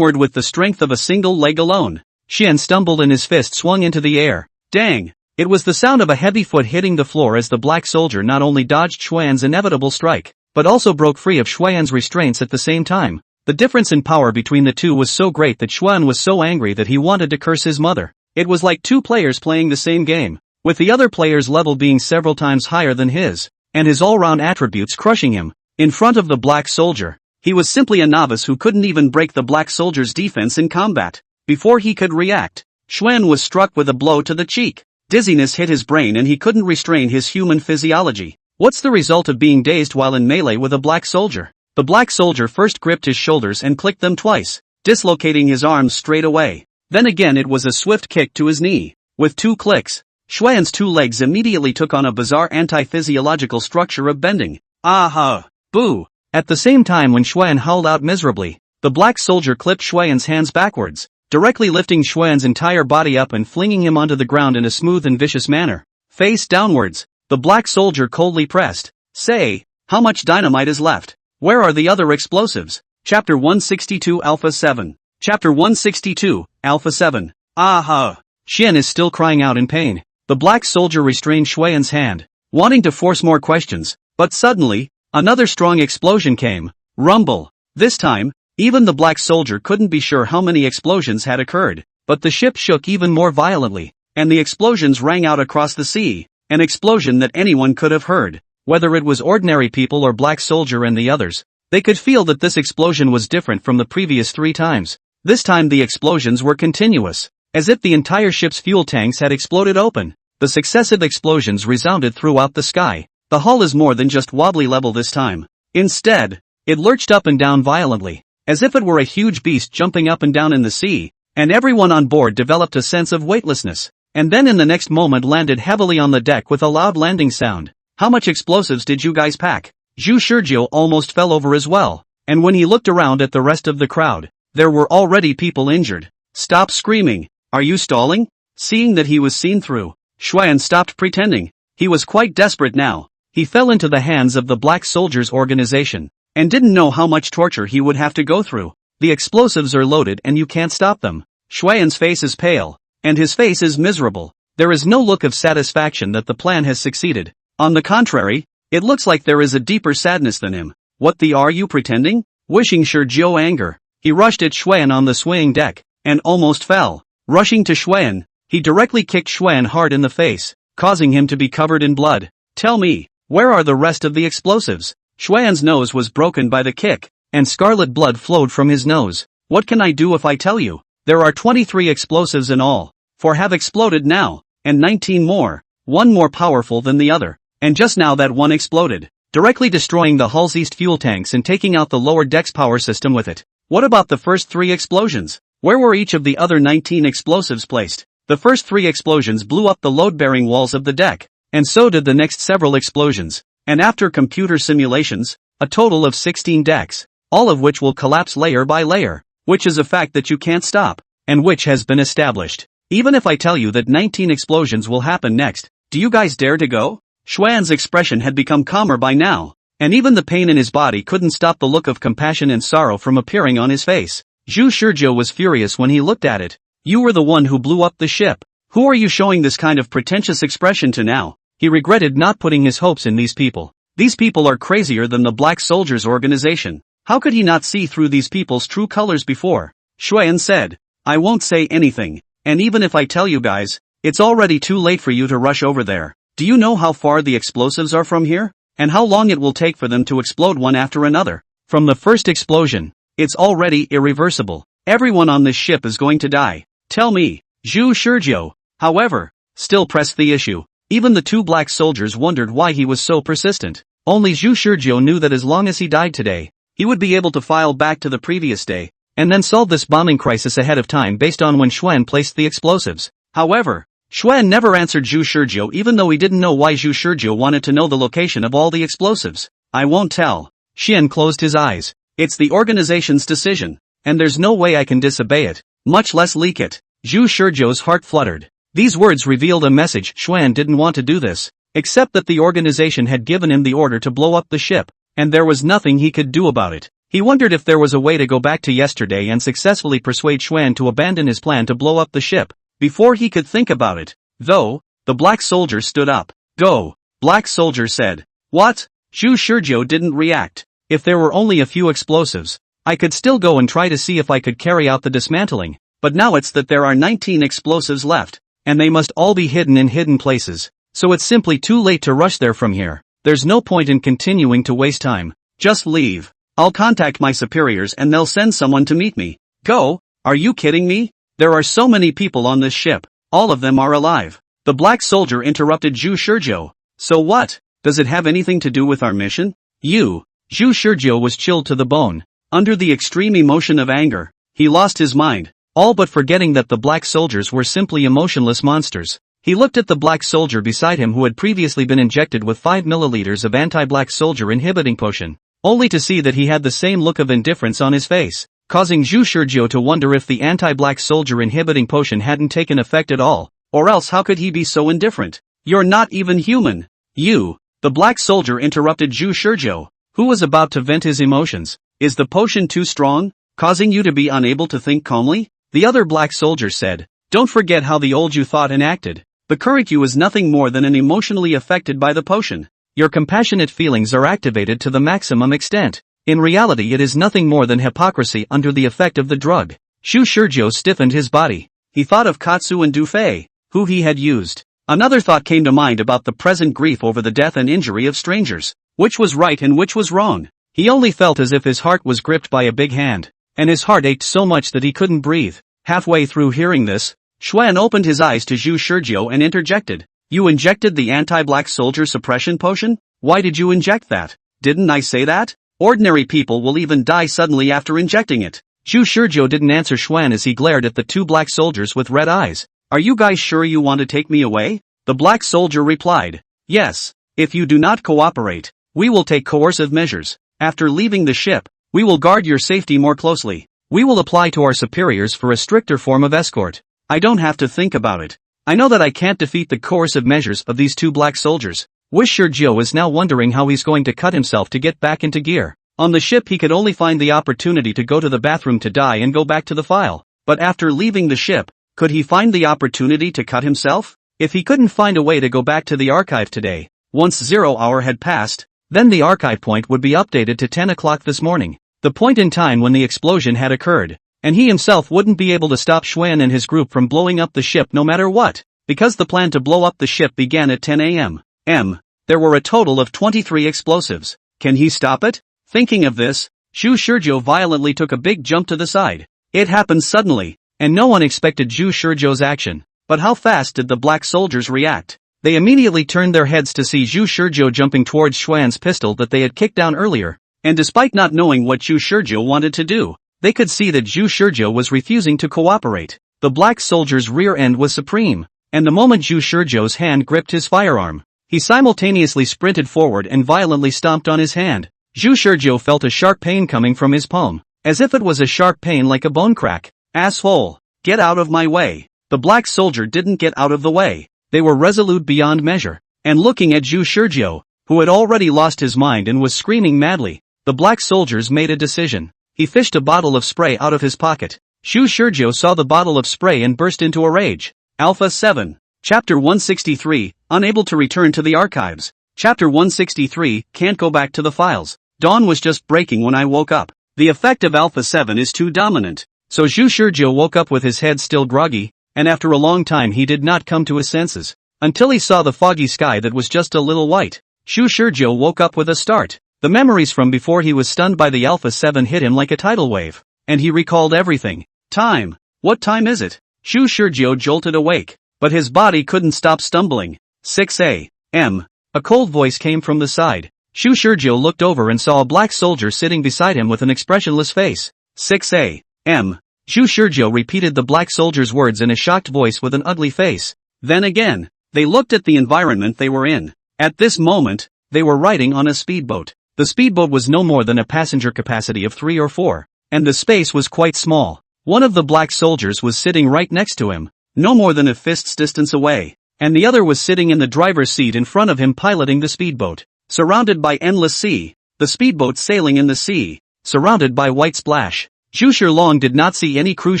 with the strength of a single leg alone. Xian stumbled and his fist swung into the air. Dang! It was the sound of a heavy foot hitting the floor as the black soldier not only dodged Xuan's inevitable strike, but also broke free of Xuan's restraints at the same time. The difference in power between the two was so great that Xuan was so angry that he wanted to curse his mother. It was like two players playing the same game, with the other player's level being several times higher than his, and his all-round attributes crushing him. In front of the black soldier, he was simply a novice who couldn't even break the black soldier's defense in combat. Before he could react, Xuan was struck with a blow to the cheek. Dizziness hit his brain and he couldn't restrain his human physiology. What's the result of being dazed while in melee with a black soldier? The black soldier first gripped his shoulders and clicked them twice, dislocating his arms straight away. Then again it was a swift kick to his knee. With 2 clicks, Xuan's 2 legs immediately took on a bizarre anti-physiological structure of bending. Aha! Boo! At the same time when Xuan howled out miserably, the black soldier clipped Xuan's hands backwards, directly lifting Xuan's entire body up and flinging him onto the ground in a smooth and vicious manner. Face downwards, the black soldier coldly pressed. Say, how much dynamite is left? Where are the other explosives? Chapter 162 Alpha 7. Chapter 162, Alpha 7. Aha! Xian is still crying out in pain. The black soldier restrained Xuan's hand, wanting to force more questions, but suddenly, another strong explosion came. Rumble. This time, even the black soldier couldn't be sure how many explosions had occurred, but the ship shook even more violently, and the explosions rang out across the sea, an explosion that anyone could have heard, whether it was ordinary people or black soldier and the others. They could feel that this explosion was different from the previous 3 times. This time the explosions were continuous, as if the entire ship's fuel tanks had exploded open. The successive explosions resounded throughout the sky. The hull is more than just wobbly level this time. Instead, it lurched up and down violently, as if it were a huge beast jumping up and down in the sea, and everyone on board developed a sense of weightlessness, and then in the next moment landed heavily on the deck with a loud landing sound. How much explosives did you guys pack? Zhu Shizhou almost fell over as well, and when he looked around at the rest of the crowd, there were already people injured. Stop screaming. Are you stalling? Seeing that he was seen through, Xuan stopped pretending. He was quite desperate now. He fell into the hands of the Black Soldiers organization, and didn't know how much torture he would have to go through. The explosives are loaded and you can't stop them. Xuan's face is pale, and his face is miserable. There is no look of satisfaction that the plan has succeeded. On the contrary, it looks like there is a deeper sadness than him. What the are you pretending? Wishing Shizhou anger, he rushed at Xuan on the swaying deck, and almost fell. Rushing to Xuan, he directly kicked Xuan hard in the face, causing him to be covered in blood. Tell me, where are the rest of the explosives? Xuan's nose was broken by the kick, and scarlet blood flowed from his nose. What can I do if I tell you? There are 23 explosives in all. 4 have exploded now, and 19 more, one more powerful than the other. And just now that one exploded, directly destroying the hull's east fuel tanks and taking out the lower deck's power system with it. What about the first 3 explosions? Where were each of the other 19 explosives placed? The first 3 explosions blew up the load-bearing walls of the deck, and so did the next several explosions. And after computer simulations, a total of 16 decks, all of which will collapse layer by layer, which is a fact that you can't stop, and which has been established. Even if I tell you that 19 explosions will happen next, do you guys dare to go? Xuan's expression had become calmer by now, and even the pain in his body couldn't stop the look of compassion and sorrow from appearing on his face. Zhu Shizhou was furious when he looked at it. You were the one who blew up the ship. Who are you showing this kind of pretentious expression to now? He regretted not putting his hopes in these people. These people are crazier than the Black Soldiers organization. How could he not see through these people's true colors before? Xuan said, I won't say anything, and even if I tell you guys, it's already too late for you to rush over there. Do you know how far the explosives are from here? And how long it will take for them to explode one after another? From the first explosion, it's already irreversible. Everyone on this ship is going to die. Tell me. Zhu Shizhou, however, still pressed the issue. Even the 2 black soldiers wondered why he was so persistent. Only Zhu Shizhou knew that as long as he died today, he would be able to file back to the previous day, and then solve this bombing crisis ahead of time based on when Xuan placed the explosives. However, Xuan never answered Zhu Shizhou even though he didn't know why Zhu Shizhou wanted to know the location of all the explosives. I won't tell. Xian closed his eyes. It's the organization's decision, and there's no way I can disobey it, much less leak it. Zhu Shizhou's heart fluttered. These words revealed a message. Xuan didn't want to do this, except that the organization had given him the order to blow up the ship, and there was nothing he could do about it. He wondered if there was a way to go back to yesterday and successfully persuade Xuan to abandon his plan to blow up the ship. Before he could think about it, though, the black soldier stood up. Go, Black Soldier said. What? Zhu Shizhou didn't react. If there were only a few explosives, I could still go and try to see if I could carry out the dismantling, but now it's that there are 19 explosives left, and they must all be hidden in hidden places, so it's simply too late to rush there from here. There's no point in continuing to waste time. Just leave. I'll contact my superiors and they'll send someone to meet me. Go? Are you kidding me? There are so many people on this ship, all of them are alive. The black soldier interrupted Zhu Shizhou. So what? Does it have anything to do with our mission? Zhu Shizhou was chilled to the bone. Under the extreme emotion of anger, he lost his mind, all but forgetting that the black soldiers were simply emotionless monsters. He looked at the black soldier beside him who had previously been injected with 5 milliliters of anti-black soldier inhibiting potion. only to see that he had the same look of indifference on his face, causing Zhu Shizhou to wonder if the anti-black soldier inhibiting potion hadn't taken effect at all, or else how could he be so indifferent? You're not even human. You, the black soldier interrupted Zhu Shizhou, who was about to vent his emotions. Is the potion too strong, causing you to be unable to think calmly? The other black soldier said. Don't forget how the old you thought and acted. The current you is nothing more than an emotionally affected by the potion. Your compassionate feelings are activated to the maximum extent. In reality it is nothing more than hypocrisy under the effect of the drug. Zhu Shizhou stiffened his body. He thought of Katsu and Du Fei, who he had used. Another thought came to mind about the present grief over the death and injury of strangers. Which was right and which was wrong? He only felt as if his heart was gripped by a big hand, and his heart ached so much that he couldn't breathe. Halfway through hearing this, Xuan opened his eyes to Zhu Shizhou and interjected. You injected the anti-black soldier suppression potion? Why did you inject that? Didn't I say that? Ordinary people will even die suddenly after injecting it. Zhu Shizhou didn't answer Xuan as he glared at the two black soldiers with red eyes. Are you guys sure you want to take me away? The black soldier replied. Yes. If you do not cooperate, we will take coercive measures. After leaving the ship, we will guard your safety more closely. We will apply to our superiors for a stricter form of escort. I don't have to think about it. I know that I can't defeat the coercive measures of these two black soldiers. Wu Shizhou is now wondering how he's going to cut himself to get back into gear. On the ship he could only find the opportunity to go to the bathroom to die and go back to the file. But after leaving the ship, could he find the opportunity to cut himself? If he couldn't find a way to go back to the archive today, once 0 hour had passed, then the archive point would be updated to 10 o'clock this morning, the point in time when the explosion had occurred, and he himself wouldn't be able to stop Xuan and his group from blowing up the ship no matter what, because the plan to blow up the ship began at 10 a.m. There were a total of 23 explosives. Can he stop it? Thinking of this, Zhu Shizhou violently took a big jump to the side. It happened suddenly, and no one expected Zhu Shizhou's action. But how fast did the black soldiers react? They immediately turned their heads to see Zhu Shizhou jumping towards Xuan's pistol that they had kicked down earlier, and despite not knowing what Zhu Shizhou wanted to do, they could see that Zhu Shizhou was refusing to cooperate. The black soldier's rear end was supreme, and the moment Zhu Shizhou's hand gripped his firearm, he simultaneously sprinted forward and violently stomped on his hand. Zhu Shizhou felt a sharp pain coming from his palm, as if it was a sharp pain like a bone crack. Asshole! Get out of my way! The black soldier didn't get out of the way. They were resolute beyond measure, and looking at Zhu Shizhou, who had already lost his mind and was screaming madly, the black soldiers made a decision. He fished a bottle of spray out of his pocket. Zhu Shizhou saw the bottle of spray and burst into a rage. Alpha 7. Chapter 163, Unable to return to the archives. Chapter 163, Can't go back to the files. Dawn was just breaking when I woke up. The effect of Alpha 7 is too dominant. So Zhu Shizhou woke up with his head still groggy, and after a long time he did not come to his senses, until he saw the foggy sky that was just a little white. Zhu Shizhou woke up with a start. The memories from before he was stunned by the Alpha 7 hit him like a tidal wave, and he recalled everything. Time. What time is it? Zhu Shizhou jolted awake, but his body couldn't stop stumbling. 6 a.m. A cold voice came from the side. Zhu Shizhou looked over and saw a black soldier sitting beside him with an expressionless face. 6 a.m. Zhu Shizhou repeated the black soldier's words in a shocked voice with an ugly face. Then again, they looked at the environment they were in. At this moment, they were riding on a speedboat. The speedboat was no more than a passenger capacity of 3 or 4, and the space was quite small. One of the black soldiers was sitting right next to him, no more than a fist's distance away, and the other was sitting in the driver's seat in front of him piloting the speedboat. Surrounded by endless sea, the speedboat sailing in the sea, surrounded by white splash. Zhu Shilong did not see any cruise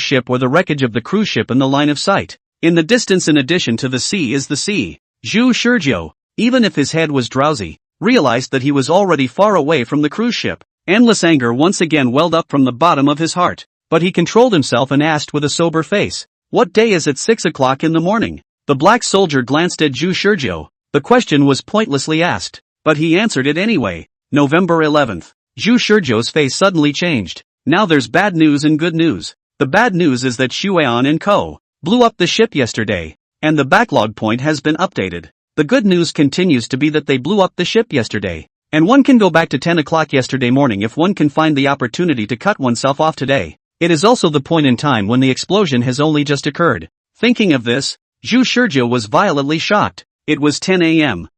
ship or the wreckage of the cruise ship in the line of sight. In the distance in addition to the sea is the sea. Zhu Shizhou, even if his head was drowsy, realized that he was already far away from the cruise ship. Endless anger once again welled up from the bottom of his heart, but he controlled himself and asked with a sober face, "What day is it? 6 o'clock in the morning?" The black soldier glanced at Zhu Shizhou. The question was pointlessly asked, but he answered it anyway. November 11th. Zhu Shizhou's face suddenly changed. Now there's bad news and good news. The bad news is that Xuan and Co. blew up the ship yesterday, and the backlog point has been updated. The good news continues to be that they blew up the ship yesterday, and one can go back to 10 o'clock yesterday morning if one can find the opportunity to cut oneself off today. It is also the point in time when the explosion has only just occurred. Thinking of this, Zhu Shizhou was violently shocked. It was 10 a.m.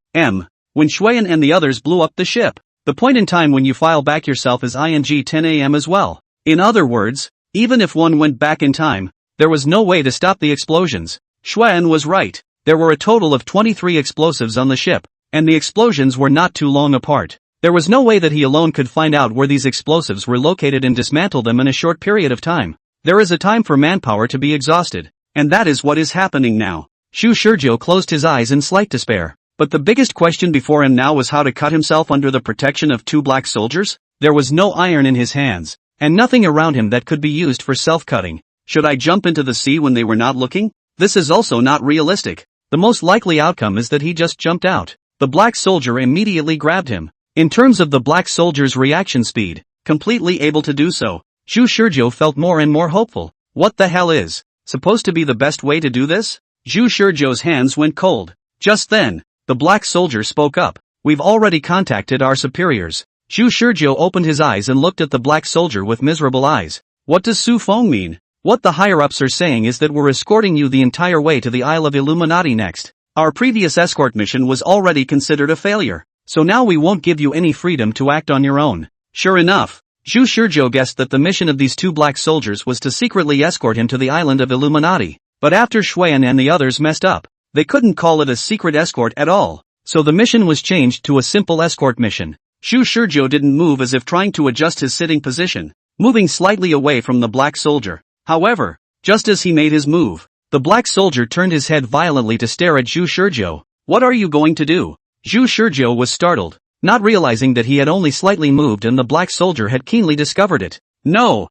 when Xuan and the others blew up the ship. The point in time when you file back yourself is ing 10 am as well. In other words, even if one went back in time, there was no way to stop the explosions. Xuan was right. There were a total of 23 explosives on the ship, and the explosions were not too long apart. There was no way that he alone could find out where these explosives were located and dismantle them in a short period of time. There is a time for manpower to be exhausted, and that is what is happening now. Xu Shizhou closed his eyes in slight despair. But the biggest question before him now was how to cut himself under the protection of two black soldiers. There was no iron in his hands, and nothing around him that could be used for self-cutting. Should I jump into the sea when they were not looking? This is also not realistic. The most likely outcome is that he just jumped out. The black soldier immediately grabbed him. In terms of the black soldier's reaction speed, completely able to do so, Xu Shizhou felt more and more hopeful. What the hell is supposed to be the best way to do this? Xu Shizhou's hands went cold. Just then, the black soldier spoke up. We've already contacted our superiors. Xu Shizhou opened his eyes and looked at the black soldier with miserable eyes. What does Su Feng mean? What the higher-ups are saying is that we're escorting you the entire way to the Isle of Illuminati next. Our previous escort mission was already considered a failure, so now we won't give you any freedom to act on your own. Sure enough, Xu Shizhou guessed that the mission of these two black soldiers was to secretly escort him to the island of Illuminati. But after Xuan and the others messed up, they couldn't call it a secret escort at all, so the mission was changed to a simple escort mission. Xu Shizhou didn't move as if trying to adjust his sitting position, moving slightly away from the black soldier. However, just as he made his move, the black soldier turned his head violently to stare at Xu Shizhou. What are you going to do? Xu Shizhou was startled, not realizing that he had only slightly moved and the black soldier had keenly discovered it. No,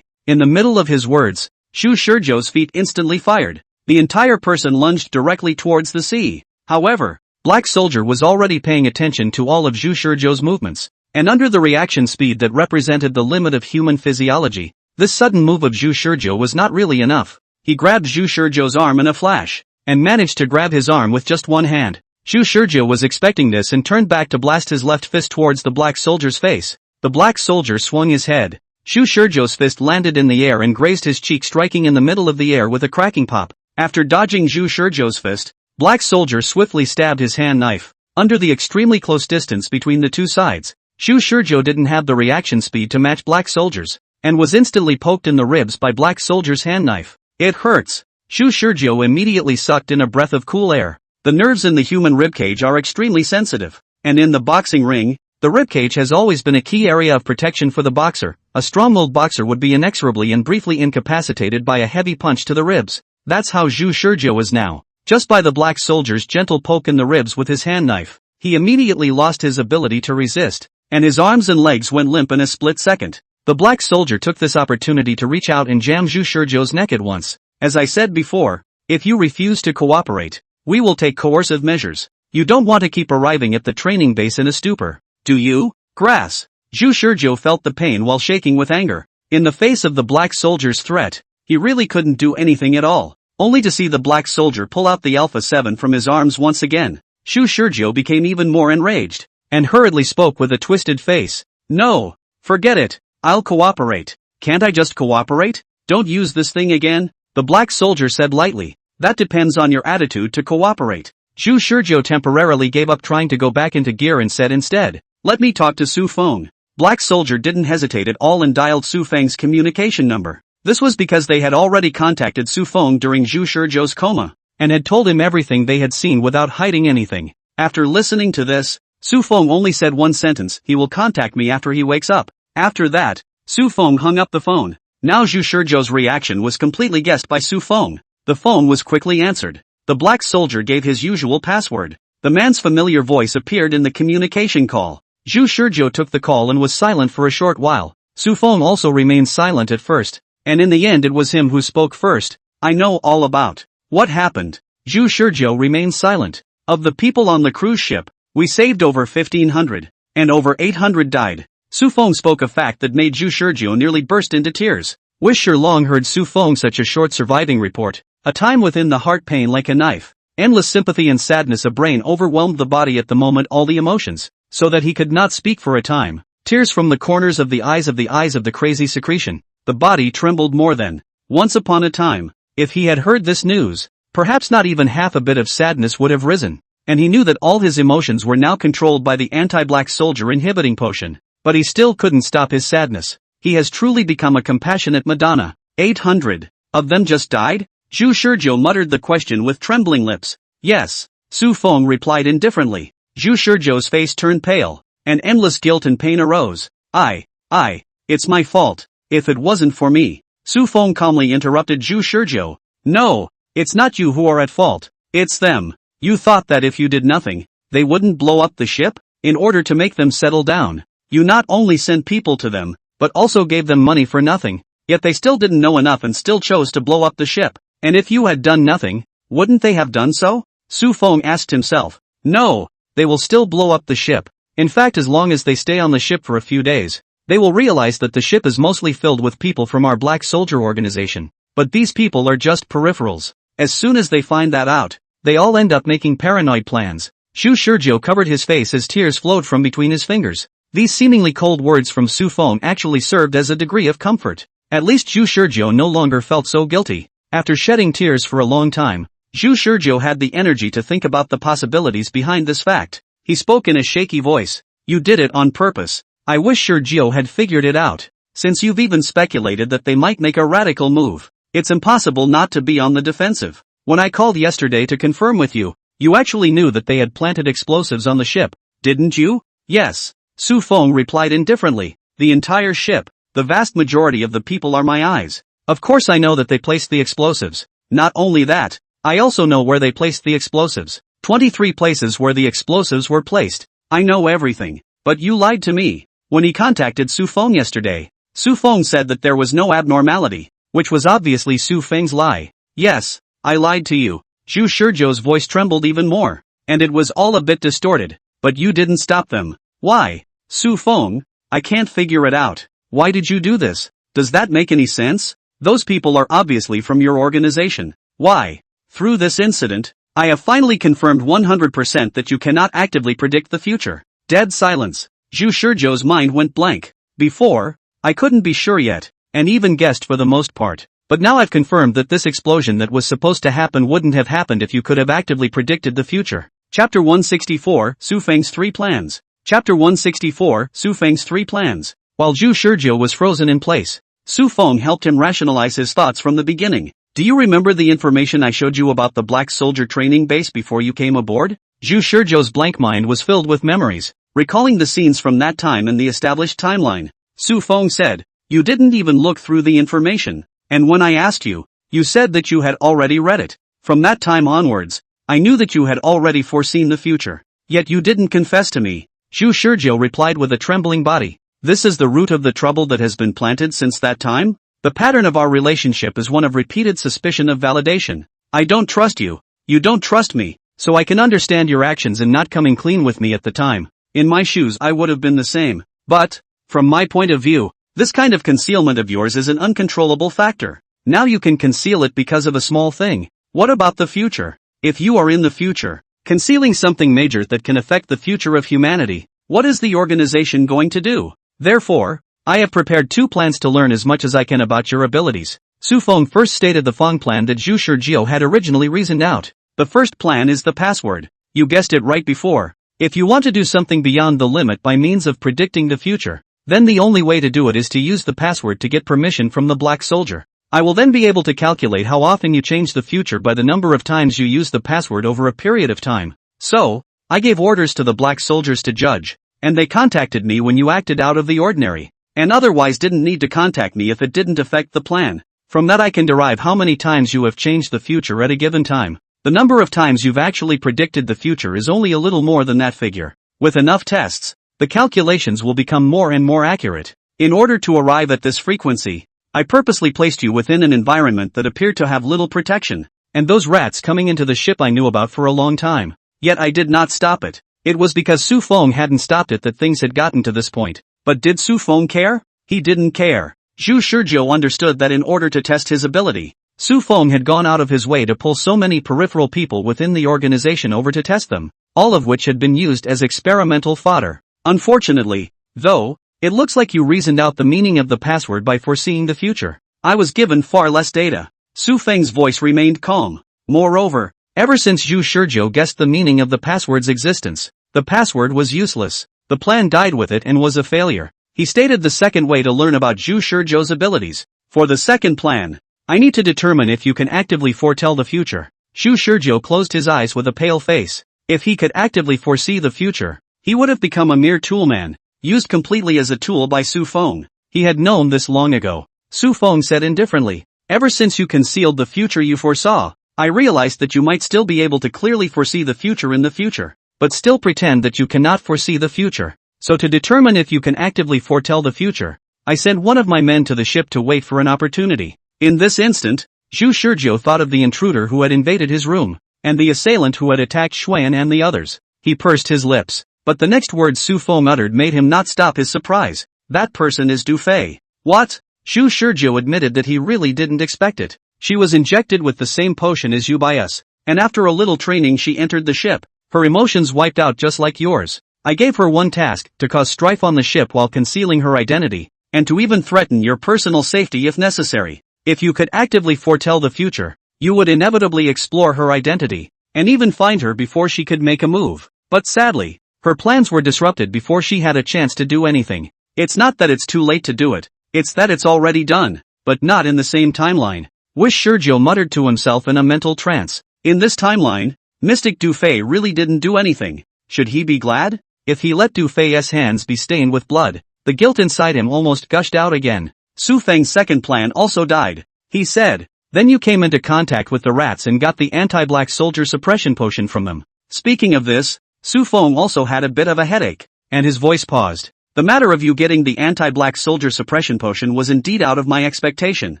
In the middle of his words, Xu Shizhou's feet instantly fired. The entire person lunged directly towards the sea. However, Black Soldier was already paying attention to all of Xu Shizhou's movements, and under the reaction speed that represented the limit of human physiology, this sudden move of Xu Shizhou was not really enough. He grabbed Xu Shizhou's arm in a flash, and managed to grab his arm with just one hand. Xu Shizhou was expecting this and turned back to blast his left fist towards the Black Soldier's face. The Black Soldier swung his head. Xu Shizhou's fist landed in the air and grazed his cheek, striking in the middle of the air with a cracking pop. After dodging Xu Shizhou's fist, Black Soldier swiftly stabbed his hand knife. Under the extremely close distance between the two sides, Xu Shizhou didn't have the reaction speed to match Black Soldier's, and was instantly poked in the ribs by Black Soldier's hand knife. It hurts. Xu Shizhou immediately sucked in a breath of cool air. The nerves in the human ribcage are extremely sensitive, and in the boxing ring, the ribcage has always been a key area of protection for the boxer. A strong-willed boxer would be inexorably and briefly incapacitated by a heavy punch to the ribs. That's how Xu Shizhou is now. Just by the Black Soldier's gentle poke in the ribs with his hand knife, he immediately lost his ability to resist, and his arms and legs went limp in a split second. The Black Soldier took this opportunity to reach out and jam Xu Shizhou's neck at once. As I said before, if you refuse to cooperate, we will take coercive measures. You don't want to keep arriving at the training base in a stupor, do you? Grass. Xu Shizhou felt the pain while shaking with anger. In the face of the Black Soldier's threat, he really couldn't do anything at all, only to see the Black Soldier pull out the Alpha 7 from his arms once again. Xu Shizhou became even more enraged, and hurriedly spoke with a twisted face. No, forget it, I'll cooperate. Can't I just cooperate? Don't use this thing again, the Black Soldier said lightly. That depends on your attitude to cooperate. Xu Shizhou temporarily gave up trying to go back into gear and said instead, let me talk to Su Feng. Black Soldier didn't hesitate at all and dialed Su Feng's communication number. This was because they had already contacted Su Feng during Xu Shizhou's coma, and had told him everything they had seen without hiding anything. After listening to this, Su Feng only said one sentence, he will contact me after he wakes up. After that, Su Feng hung up the phone. Now Xu Shizhou's reaction was completely guessed by Su Feng. The phone was quickly answered. The Black Soldier gave his usual password. The man's familiar voice appeared in the communication call. Xu Shizhou took the call and was silent for a short while. Su Feng also remained silent at first, and in the end it was him who spoke first. I know all about what happened. Xu Shizhou remained silent. Of the people on the cruise ship, we saved over 1,500, and over 800 died. Su Feng spoke a fact that made Xu Shizhou nearly burst into tears. Wisher long heard Su Feng such a short surviving report. A time within the heart, pain like a knife. Endless sympathy and sadness of brain overwhelmed the body at the moment, all the emotions, so that he could not speak for a time. Tears from the corners of the eyes of the crazy secretion. The body trembled more than once upon a time. If he had heard this news, perhaps not even half a bit of sadness would have risen. and he knew that all his emotions were now controlled by the anti-black soldier inhibiting potion. But he still couldn't stop his sadness. He has truly become a compassionate Madonna. 800 of them just died? Zhu Shizhou muttered the question with trembling lips. Yes, Su Feng replied indifferently. Zhu Shizhou's face turned pale, and endless guilt and pain arose. It's my fault. If it wasn't for me. Su Feng calmly interrupted Zhu Shizhou. No, it's not you who are at fault. It's them. You thought that if you did nothing, they wouldn't blow up the ship? In order to make them settle down, you not only sent people to them, but also gave them money for nothing, yet they still didn't know enough and still chose to blow up the ship. And if you had done nothing, wouldn't they have done so? Su Feng asked himself. No, they will still blow up the ship. In fact, as long as they stay on the ship for a few days, they will realize that the ship is mostly filled with people from our black soldier organization. But these people are just peripherals. As soon as they find that out, they all end up making paranoid plans. Zhu Shizhou covered his face as tears flowed from between his fingers. These seemingly cold words from Su Feng actually served as a degree of comfort. At least Zhu Shizhou no longer felt so guilty. After shedding tears for a long time, Zhu Shizhou had the energy to think about the possibilities behind this fact. He spoke in a shaky voice. You did it on purpose. I wish Shizhou had figured it out. Since you've even speculated that they might make a radical move, it's impossible not to be on the defensive. When I called yesterday to confirm with you, you actually knew that they had planted explosives on the ship, didn't you? Yes, Su Feng replied indifferently. The entire ship, the vast majority of the people are my eyes. Of course I know that they placed the explosives. Not only that, I also know where they placed the explosives. 23 places where the explosives were placed. I know everything. But you lied to me. When he contacted Su Feng yesterday, Su Feng said that there was no abnormality, which was obviously Su Feng's lie. Yes, I lied to you. Zhu Shizhou's voice trembled even more, and it was all a bit distorted. But you didn't stop them. Why? Su Feng, I can't figure it out. Why did you do this? Does that make any sense? Those people are obviously from your organization. Why? Through this incident, I have finally confirmed 100% that you cannot actively predict the future. Dead silence. Zhu Shizhou's mind went blank. Before, I couldn't be sure yet, and even guessed for the most part. But now I've confirmed that this explosion that was supposed to happen wouldn't have happened if you could have actively predicted the future. Chapter 164, Su Feng's 3 Plans. Chapter 164, Su Feng's 3 Plans. While Zhu Shizhou was frozen in place, Su Feng helped him rationalize his thoughts from the beginning. Do you remember the information I showed you about the black soldier training base before you came aboard? Zhu Shizhou's blank mind was filled with memories, recalling the scenes from that time in the established timeline. Su Feng said, you didn't even look through the information, and when I asked you, you said that you had already read it. From that time onwards, I knew that you had already foreseen the future. Yet you didn't confess to me. Zhu Shizhou replied with a trembling body. This is the root of the trouble that has been planted since that time? The pattern of our relationship is one of repeated suspicion of validation. I don't trust you. You don't trust me, so I can understand your actions in not coming clean with me at the time. In my shoes I would have been the same. But, from my point of view, this kind of concealment of yours is an uncontrollable factor. Now you can conceal it because of a small thing. What about the future? If you are in the future, concealing something major that can affect the future of humanity, what is the organization going to do? Therefore, I have prepared 2 plans to learn as much as I can about your abilities. Su Feng first stated the Feng plan that Zhu Shizhou had originally reasoned out. The first plan is the password. You guessed it right before. If you want to do something beyond the limit by means of predicting the future, then the only way to do it is to use the password to get permission from the black soldier. I will then be able to calculate how often you change the future by the number of times you use the password over a period of time. So, I gave orders to the black soldiers to judge, and they contacted me when you acted out of the ordinary, and otherwise didn't need to contact me if it didn't affect the plan. From that I can derive how many times you have changed the future at a given time. The number of times you've actually predicted the future is only a little more than that figure. With enough tests, the calculations will become more and more accurate. In order to arrive at this frequency, I purposely placed you within an environment that appeared to have little protection, and those rats coming into the ship I knew about for a long time. Yet I did not stop it. It was because Su Feng hadn't stopped it that things had gotten to this point. But did Su Feng care? He didn't care. Zhu Shizhou understood that in order to test his ability, Su Feng had gone out of his way to pull so many peripheral people within the organization over to test them, all of which had been used as experimental fodder. Unfortunately, though, it looks like you reasoned out the meaning of the password by foreseeing the future. I was given far less data. Su Feng's voice remained calm. Moreover, Ever since Zhu Shizhou guessed the meaning of the password's existence, the password was useless. The plan died with it and was a failure. He stated the second way to learn about Zhu Shizhou's abilities. For the second plan, I need to determine if you can actively foretell the future. Zhu Shizhou closed his eyes with a pale face. If he could actively foresee the future, he would have become a mere toolman, used completely as a tool by Su Feng. He had known this long ago. Su Feng said indifferently, "Ever since you concealed the future you foresaw, I realized that you might still be able to clearly foresee the future in the future, but still pretend that you cannot foresee the future. So to determine if you can actively foretell the future, I sent one of my men to the ship to wait for an opportunity." In this instant, Zhu Shizhou thought of the intruder who had invaded his room, and the assailant who had attacked Xuan and the others. He pursed his lips, but the next word Su Feng uttered made him not stop his surprise. "That person is Du Fei." What? Zhu Shizhou admitted that he really didn't expect it. She was injected with the same potion as you by us, and after a little training she entered the ship. Her emotions wiped out just like yours. I gave her one task, to cause strife on the ship while concealing her identity, and to even threaten your personal safety if necessary. If you could actively foretell the future, you would inevitably explore her identity, and even find her before she could make a move. But sadly, her plans were disrupted before she had a chance to do anything. It's not that it's too late to do it, it's that it's already done, but not in the same timeline. Wish Shizhou muttered to himself in a mental trance. In this timeline, Mystic Du Fei really didn't do anything. Should he be glad? If he let Du Fei's hands be stained with blood, the guilt inside him almost gushed out again. Su Feng's second plan also died. He said, "Then you came into contact with the rats and got the anti-black soldier suppression potion from them." Speaking of this, Su Feng also had a bit of a headache, and his voice paused. "The matter of you getting the anti-black soldier suppression potion was indeed out of my expectation,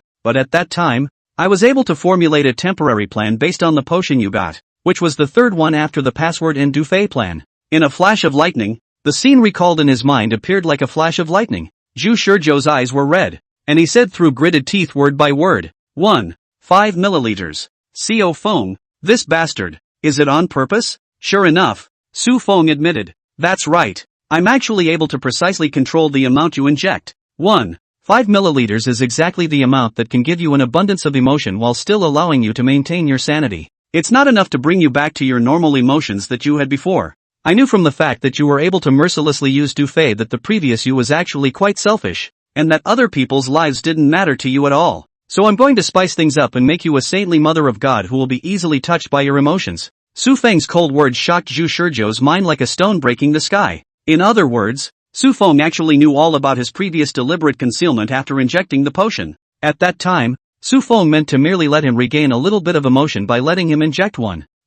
but at that time, I was able to formulate a temporary plan based on the potion you got, which was the third one after the password and Du Fei plan." In a flash of lightning, the scene recalled in his mind appeared like a flash of lightning. Zhu Shizhou's eyes were red, and he said through gritted teeth word by word, 5 milliliters. Co Feng, this bastard, is it on purpose? Sure enough, Su Feng admitted, "That's right, I'm actually able to precisely control the amount you inject. 5 milliliters is exactly the amount that can give you an abundance of emotion while still allowing you to maintain your sanity. It's not enough to bring you back to your normal emotions that you had before. I knew from the fact that you were able to mercilessly use Du Fei that the previous you was actually quite selfish, and that other people's lives didn't matter to you at all. So I'm going to spice things up and make you a saintly mother of God who will be easily touched by your emotions." Su Feng's cold words shocked Zhu Shizhou's mind like a stone breaking the sky. In other words, Su Feng actually knew all about his previous deliberate concealment after injecting the potion. At that time, Su Feng meant to merely let him regain a little bit of emotion by letting him inject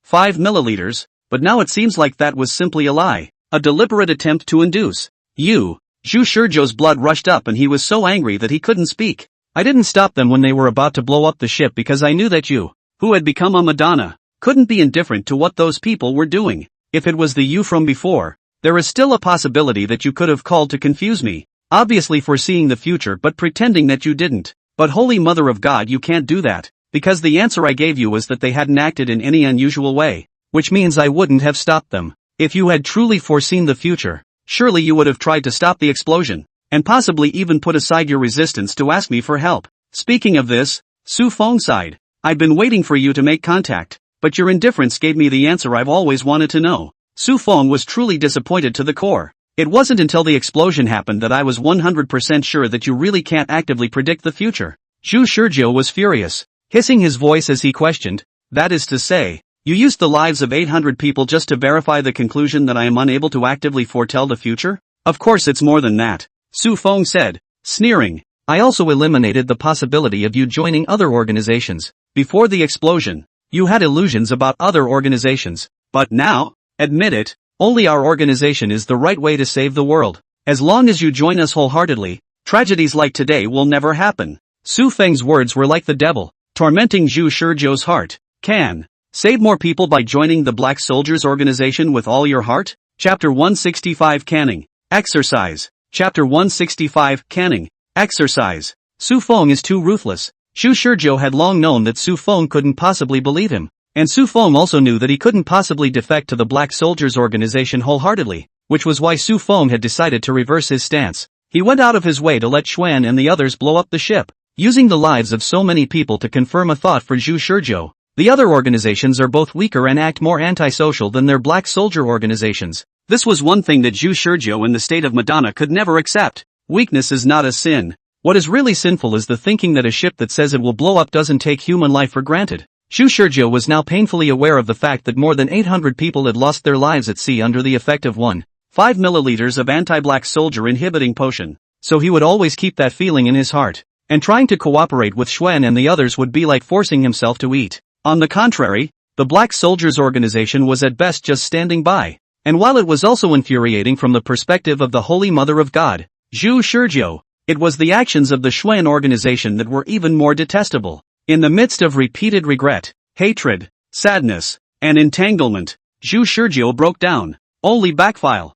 5 milliliters, but now it seems like that was simply a lie, a deliberate attempt to induce. Zhu Shizhou's blood rushed up and he was so angry that he couldn't speak. "I didn't stop them when they were about to blow up the ship because I knew that you, who had become a Madonna, couldn't be indifferent to what those people were doing. If it was the you from before, there is still a possibility that you could have called to confuse me, obviously foreseeing the future but pretending that you didn't. But Holy Mother of God, you can't do that, because the answer I gave you was that they hadn't acted in any unusual way, which means I wouldn't have stopped them. If you had truly foreseen the future, surely you would have tried to stop the explosion, and possibly even put aside your resistance to ask me for help." Speaking of this, Su Feng sighed. "I've been waiting for you to make contact, but your indifference gave me the answer I've always wanted to know." Su Feng was truly disappointed to the core. "It wasn't until the explosion happened that I was 100% sure that you really can't actively predict the future." Zhu Shizhou was furious, hissing his voice as he questioned, "That is to say, you used the lives of 800 people just to verify the conclusion that I am unable to actively foretell the future?" "Of course it's more than that," Su Feng said, sneering. "I also eliminated the possibility of you joining other organizations. Before the explosion, you had illusions about other organizations, but now, admit it, only our organization is the right way to save the world. As long as you join us wholeheartedly, tragedies like today will never happen." Su Feng's words were like the devil, tormenting Zhu Shizhou's heart. "Can save more people by joining the Black Soldiers organization with all your heart?" Chapter 165 Canning. Exercise. Chapter 165 Canning. Exercise. Su Feng is too ruthless. Zhu Shizhou had long known that Su Feng couldn't possibly believe him, and Su Feng also knew that he couldn't possibly defect to the Black Soldiers organization wholeheartedly, which was why Su Feng had decided to reverse his stance. He went out of his way to let Xuan and the others blow up the ship, using the lives of so many people to confirm a thought for Zhu Shizhou. The other organizations are both weaker and act more antisocial than their black soldier organizations. This was one thing that Zhu Shurjiu in the state of Madonna could never accept. Weakness is not a sin. What is really sinful is the thinking that a ship that says it will blow up doesn't take human life for granted. Zhu Shurjiu was now painfully aware of the fact that more than 800 people had lost their lives at sea under the effect of 1.5 milliliters of anti-black soldier inhibiting potion. So he would always keep that feeling in his heart. And trying to cooperate with Xuan and the others would be like forcing himself to eat. On the contrary, the Black Soldiers organization was at best just standing by. And while it was also infuriating from the perspective of the Holy Mother of God, Zhu Shurjiu, it was the actions of the Xuan organization that were even more detestable. In the midst of repeated regret, hatred, sadness, and entanglement, Zhu Shurjiu broke down. Only backfile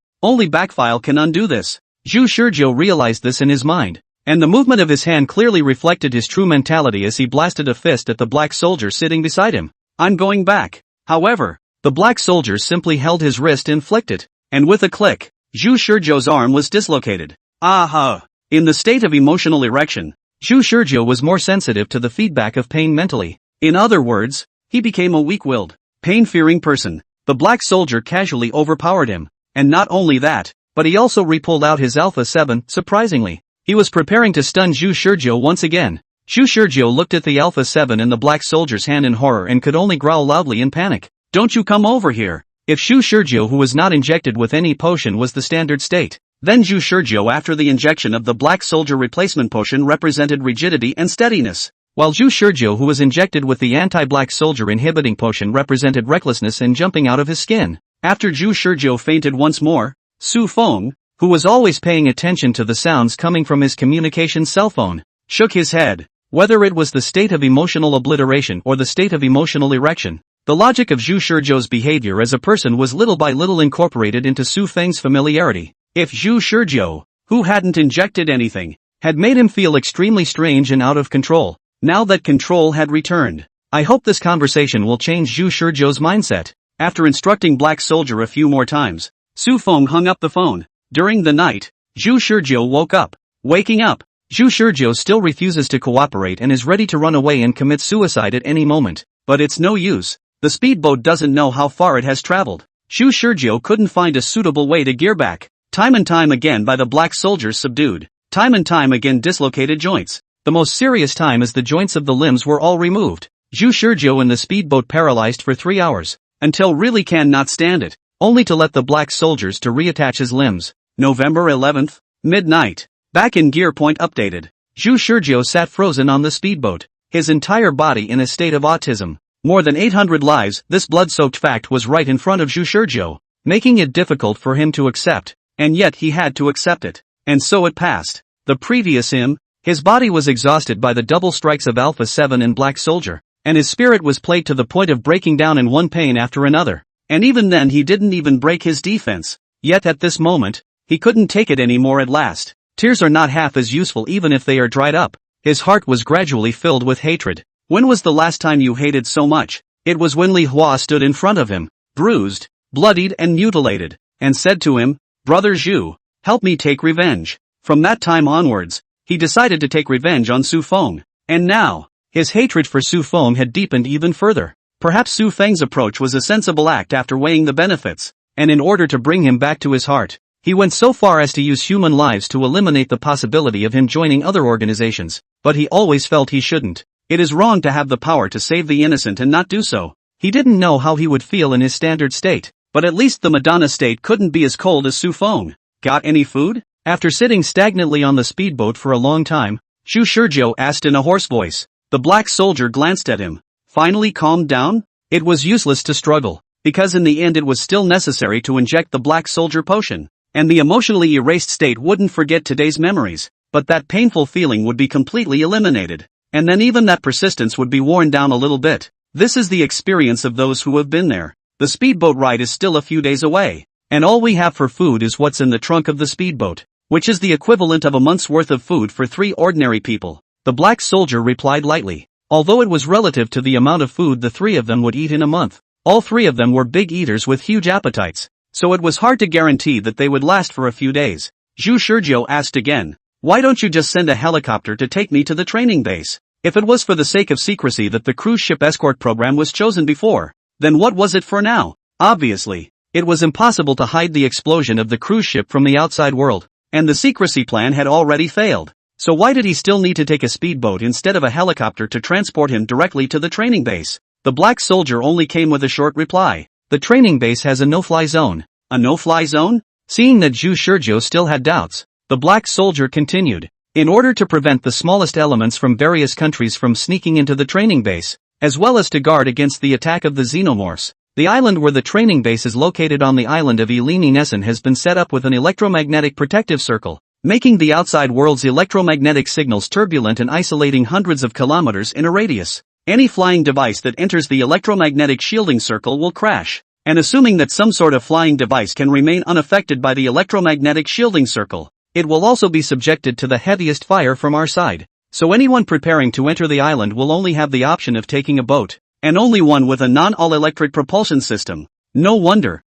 can undo this. Zhu Shurjiu realized this in his mind, and the movement of his hand clearly reflected his true mentality as he blasted a fist at the black soldier sitting beside him. I'm going back. However, the black soldier simply held his wrist and flicked it, and with a click, Zhu Shurjiu's arm was dislocated. Aha! In the state of emotional erection, Zhu Shurjiu was more sensitive to the feedback of pain mentally. In other words, he became a weak-willed, pain-fearing person. The black soldier casually overpowered him, and not only that, but he also re-pulled out his Alpha 7, surprisingly. He was preparing to stun Zhu Shurjiu once again. Zhu Shurjiu looked at the Alpha 7 in the black soldier's hand in horror and could only growl loudly in panic. Don't you come over here! If Zhu Shurjiu, who was not injected with any potion, was the standard state, then Zhu Shurjiu after the injection of the black soldier replacement potion represented rigidity and steadiness, while Zhu Shurjiu, who was injected with the anti-black soldier inhibiting potion, represented recklessness and jumping out of his skin. After Zhu Shurjiu fainted once more, Su Feng, who was always paying attention to the sounds coming from his communication cell phone, shook his head. Whether it was the state of emotional obliteration or the state of emotional erection, the logic of Zhu Shurjiu's behavior as a person was little by little incorporated into Su Feng's familiarity. If Zhu Shurjiu, who hadn't injected anything, had made him feel extremely strange and out of control, now that control had returned, I hope this conversation will change Zhu Shurjiu's mindset. After instructing Black Soldier a few more times, Su Feng hung up the phone. During the night, Zhu Shurjiu woke up. Waking up, Zhu Shurjiu still refuses to cooperate and is ready to run away and commit suicide at any moment. But it's no use. The speedboat doesn't know how far it has traveled. Zhu Shurjiu couldn't find a suitable way to gear back. Time and time again by the black soldiers subdued. Time and time again dislocated joints. The most serious time as the joints of the limbs were all removed. Zhu Shurjiu and the speedboat paralyzed for 3 hours. Until really cannot stand it. Only to let the black soldiers to reattach his limbs. November 11th, midnight. Back in gear point updated. Zhu Shurjiu sat frozen on the speedboat. His entire body in a state of autism. More than 800 lives, this blood-soaked fact was right in front of Zhu Shurjiu, making it difficult for him to accept, and yet he had to accept it. And so it passed. The previous him, his body was exhausted by the double strikes of Alpha 7 and Black Soldier, and his spirit was played to the point of breaking down in one pain after another. And even then he didn't even break his defense. Yet at this moment, he couldn't take it anymore at last. Tears are not half as useful even if they are dried up. His heart was gradually filled with hatred. When was the last time you hated so much? It was when Li Hua stood in front of him, bruised, bloodied and mutilated, and said to him, "Brother Zhu, help me take revenge." From that time onwards, he decided to take revenge on Su Feng. And now, his hatred for Su Feng had deepened even further. Perhaps Su Feng's approach was a sensible act after weighing the benefits, and in order to bring him back to his heart, he went so far as to use human lives to eliminate the possibility of him joining other organizations, but he always felt he shouldn't. It is wrong to have the power to save the innocent and not do so. He didn't know how he would feel in his standard state, but at least the Madonna state couldn't be as cold as Su Feng. Got any food? After sitting stagnantly on the speedboat for a long time, Zhu Shurjiu asked in a hoarse voice. The black soldier glanced at him, finally calmed down. It was useless to struggle, because in the end it was still necessary to inject the black soldier potion, and the emotionally erased state wouldn't forget today's memories, but that painful feeling would be completely eliminated. And then even that persistence would be worn down a little bit. This is the experience of those who have been there. The speedboat ride is still a few days away, and all we have for food is what's in the trunk of the speedboat, which is the equivalent of a month's worth of food for 3 ordinary people. The black soldier replied lightly. Although it was relative to the amount of food the 3 of them would eat in a month, all 3 of them were big eaters with huge appetites, so it was hard to guarantee that they would last for a few days. Zhu Shurjiu asked again, "Why don't you just send a helicopter to take me to the training base?" If it was for the sake of secrecy that the cruise ship escort program was chosen before, then what was it for now? Obviously, it was impossible to hide the explosion of the cruise ship from the outside world, and the secrecy plan had already failed. So why did he still need to take a speedboat instead of a helicopter to transport him directly to the training base? The black soldier only came with a short reply. The training base has a no-fly zone. A no-fly zone? Seeing that Zhu Shizhou still had doubts, the black soldier continued. In order to prevent the smallest elements from various countries from sneaking into the training base, as well as to guard against the attack of the xenomorphs, the island where the training base is located on the island of Eleni Nessen has been set up with an electromagnetic protective circle, making the outside world's electromagnetic signals turbulent and isolating hundreds of kilometers in a radius. Any flying device that enters the electromagnetic shielding circle will crash, and assuming that some sort of flying device can remain unaffected by the electromagnetic shielding circle, it will also be subjected to the heaviest fire from our side. So anyone preparing to enter the island will only have the option of taking a boat, and only one with a non-all-electric propulsion system. No wonder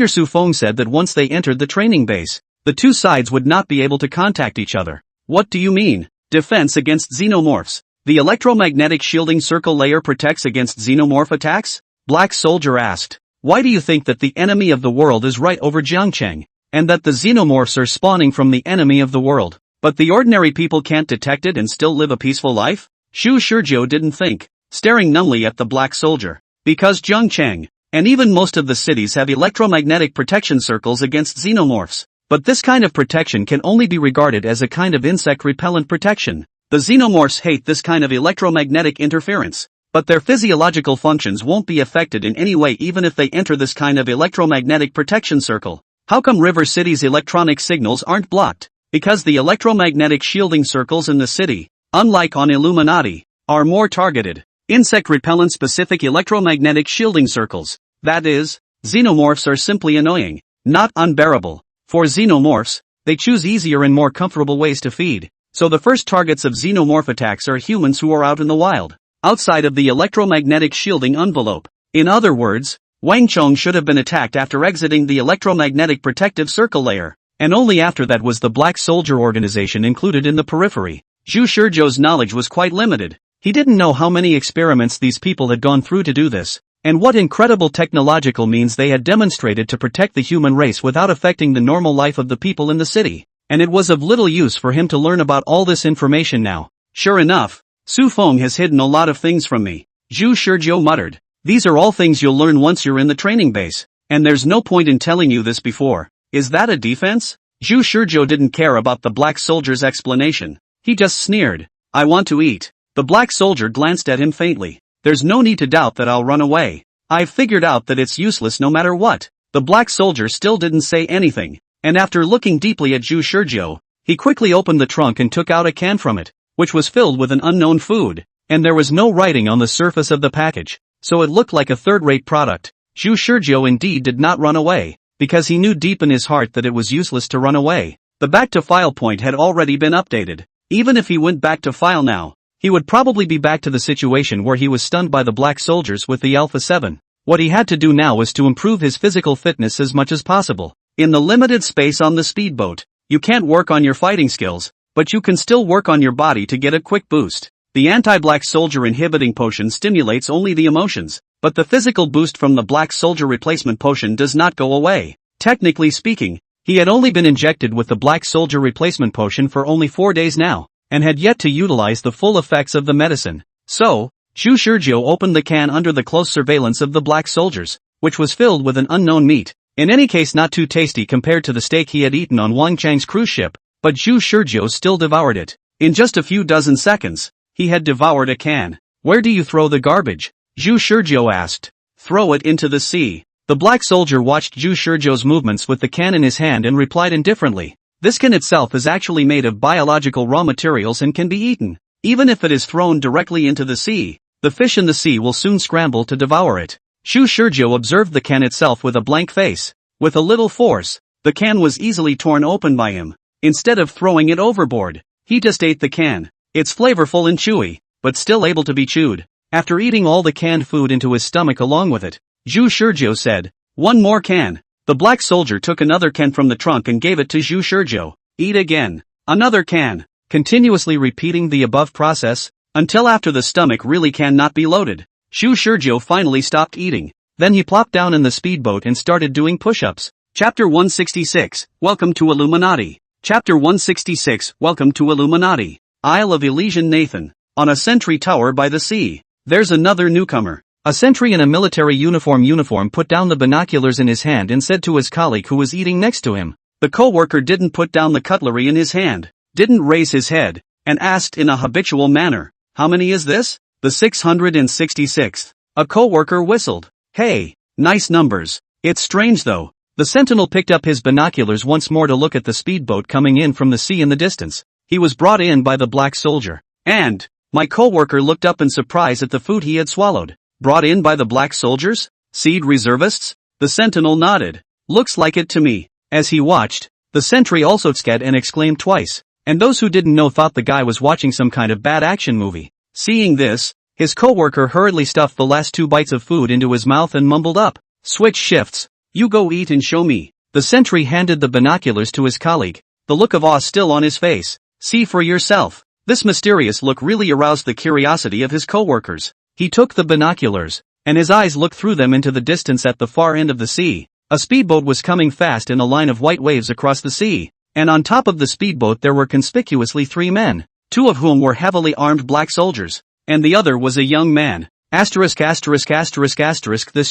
Su Feng said that once they entered the training base, the two sides would not be able to contact each other. What do you mean? Defense against xenomorphs. The electromagnetic shielding circle layer protects against xenomorph attacks? Black Soldier asked. Why do you think that the enemy of the world is right over Jiangcheng, and that the xenomorphs are spawning from the enemy of the world, but the ordinary people can't detect it and still live a peaceful life? Zhu Shizhou didn't think, staring numbly at the black soldier. Because Jiangcheng, and even most of the cities have electromagnetic protection circles against xenomorphs. But this kind of protection can only be regarded as a kind of insect repellent protection. The xenomorphs hate this kind of electromagnetic interference, but their physiological functions won't be affected in any way even if they enter this kind of electromagnetic protection circle. How come River City's electronic signals aren't blocked? Because the electromagnetic shielding circles in the city, unlike on Illuminati, are more targeted. Insect repellent specific electromagnetic shielding circles. That is, xenomorphs are simply annoying, not unbearable. For xenomorphs, they choose easier and more comfortable ways to feed, so the first targets of xenomorph attacks are humans who are out in the wild, outside of the electromagnetic shielding envelope. In other words, Wang Chong should have been attacked after exiting the electromagnetic protective circle layer, and only after that was the Black Soldier organization included in the periphery. Zhu Shizhou's knowledge was quite limited. He didn't know how many experiments these people had gone through to do this, and what incredible technological means they had demonstrated to protect the human race without affecting the normal life of the people in the city. And it was of little use for him to learn about all this information now. Sure enough, Su Feng has hidden a lot of things from me, Zhu Shizhou muttered. These are all things you'll learn once you're in the training base, and there's no point in telling you this before. Is that a defense? Zhu Shizhou didn't care about the black soldier's explanation. He just sneered. I want to eat. The black soldier glanced at him faintly. There's no need to doubt that I'll run away. I've figured out that it's useless no matter what. The black soldier still didn't say anything, and after looking deeply at Zhu Shizhou, he quickly opened the trunk and took out a can from it, which was filled with an unknown food, and there was no writing on the surface of the package, so it looked like a third-rate product. Zhu Shizhou indeed did not run away, because he knew deep in his heart that it was useless to run away. The back-to-file point had already been updated. Even if he went back to file now, he would probably be back to the situation where he was stunned by the black soldiers with the Alpha 7. What he had to do now was to improve his physical fitness as much as possible. In the limited space on the speedboat, you can't work on your fighting skills, but you can still work on your body to get a quick boost. The anti-black soldier inhibiting potion stimulates only the emotions, but the physical boost from the black soldier replacement potion does not go away. Technically speaking, he had only been injected with the black soldier replacement potion for only 4 days now, and had yet to utilize the full effects of the medicine. So, Zhu Shizhou opened the can under the close surveillance of the black soldiers, which was filled with an unknown meat. In any case not too tasty compared to the steak he had eaten on Wang Chang's cruise ship, but Zhu Shizhou still devoured it. In just a few dozen seconds, he had devoured a can. Where do you throw the garbage? Zhu Shizhou asked. Throw it into the sea. The black soldier watched Zhu Shizhou's movements with the can in his hand and replied indifferently. This can itself is actually made of biological raw materials and can be eaten. Even if it is thrown directly into the sea, the fish in the sea will soon scramble to devour it. Zhu Shizhou observed the can itself with a blank face. With a little force, the can was easily torn open by him. Instead of throwing it overboard, he just ate the can. It's flavorful and chewy, but still able to be chewed. After eating all the canned food into his stomach along with it, Zhu Shizhou said, "One more can." The black soldier took another can from the trunk and gave it to Zhu Shizhou. Eat again. Another can. Continuously repeating the above process, Until after the stomach really cannot be loaded. Shu Shurjo finally stopped eating. Then he plopped down in the speedboat and started doing push-ups. Chapter 166, Welcome to Illuminati. Chapter 166, Welcome to Illuminati. Isle of Elysian Nathan. On a sentry tower by the sea. There's another newcomer. A sentry in a military uniform put down the binoculars in his hand and said to his colleague who was eating next to him. The co-worker didn't put down the cutlery in his hand, didn't raise his head, and asked in a habitual manner, "How many is this?" "The 666th. A co-worker whistled. "Hey, nice numbers. It's strange though." The sentinel picked up his binoculars once more to look at the speedboat coming in from the sea in the distance. He was brought in by the black soldier. And, my co-worker looked up in surprise at the food he had swallowed. Brought in by the black soldiers? Seed reservists? The sentinel nodded. Looks like it to me. As he watched, the sentry also sked and exclaimed twice. And those who didn't know thought the guy was watching some kind of bad action movie. Seeing this, his co-worker hurriedly stuffed the last 2 bites of food into his mouth and mumbled up. Switch shifts. You go eat and show me. The sentry handed the binoculars to his colleague, the look of awe still on his face. See for yourself. This mysterious look really aroused the curiosity of his co-workers. He took the binoculars, and his eyes looked through them into the distance at the far end of the sea. A speedboat was coming fast in a line of white waves across the sea, and on top of the speedboat there were conspicuously 3 men, 2 of whom were heavily armed black soldiers, and the other was a young man. This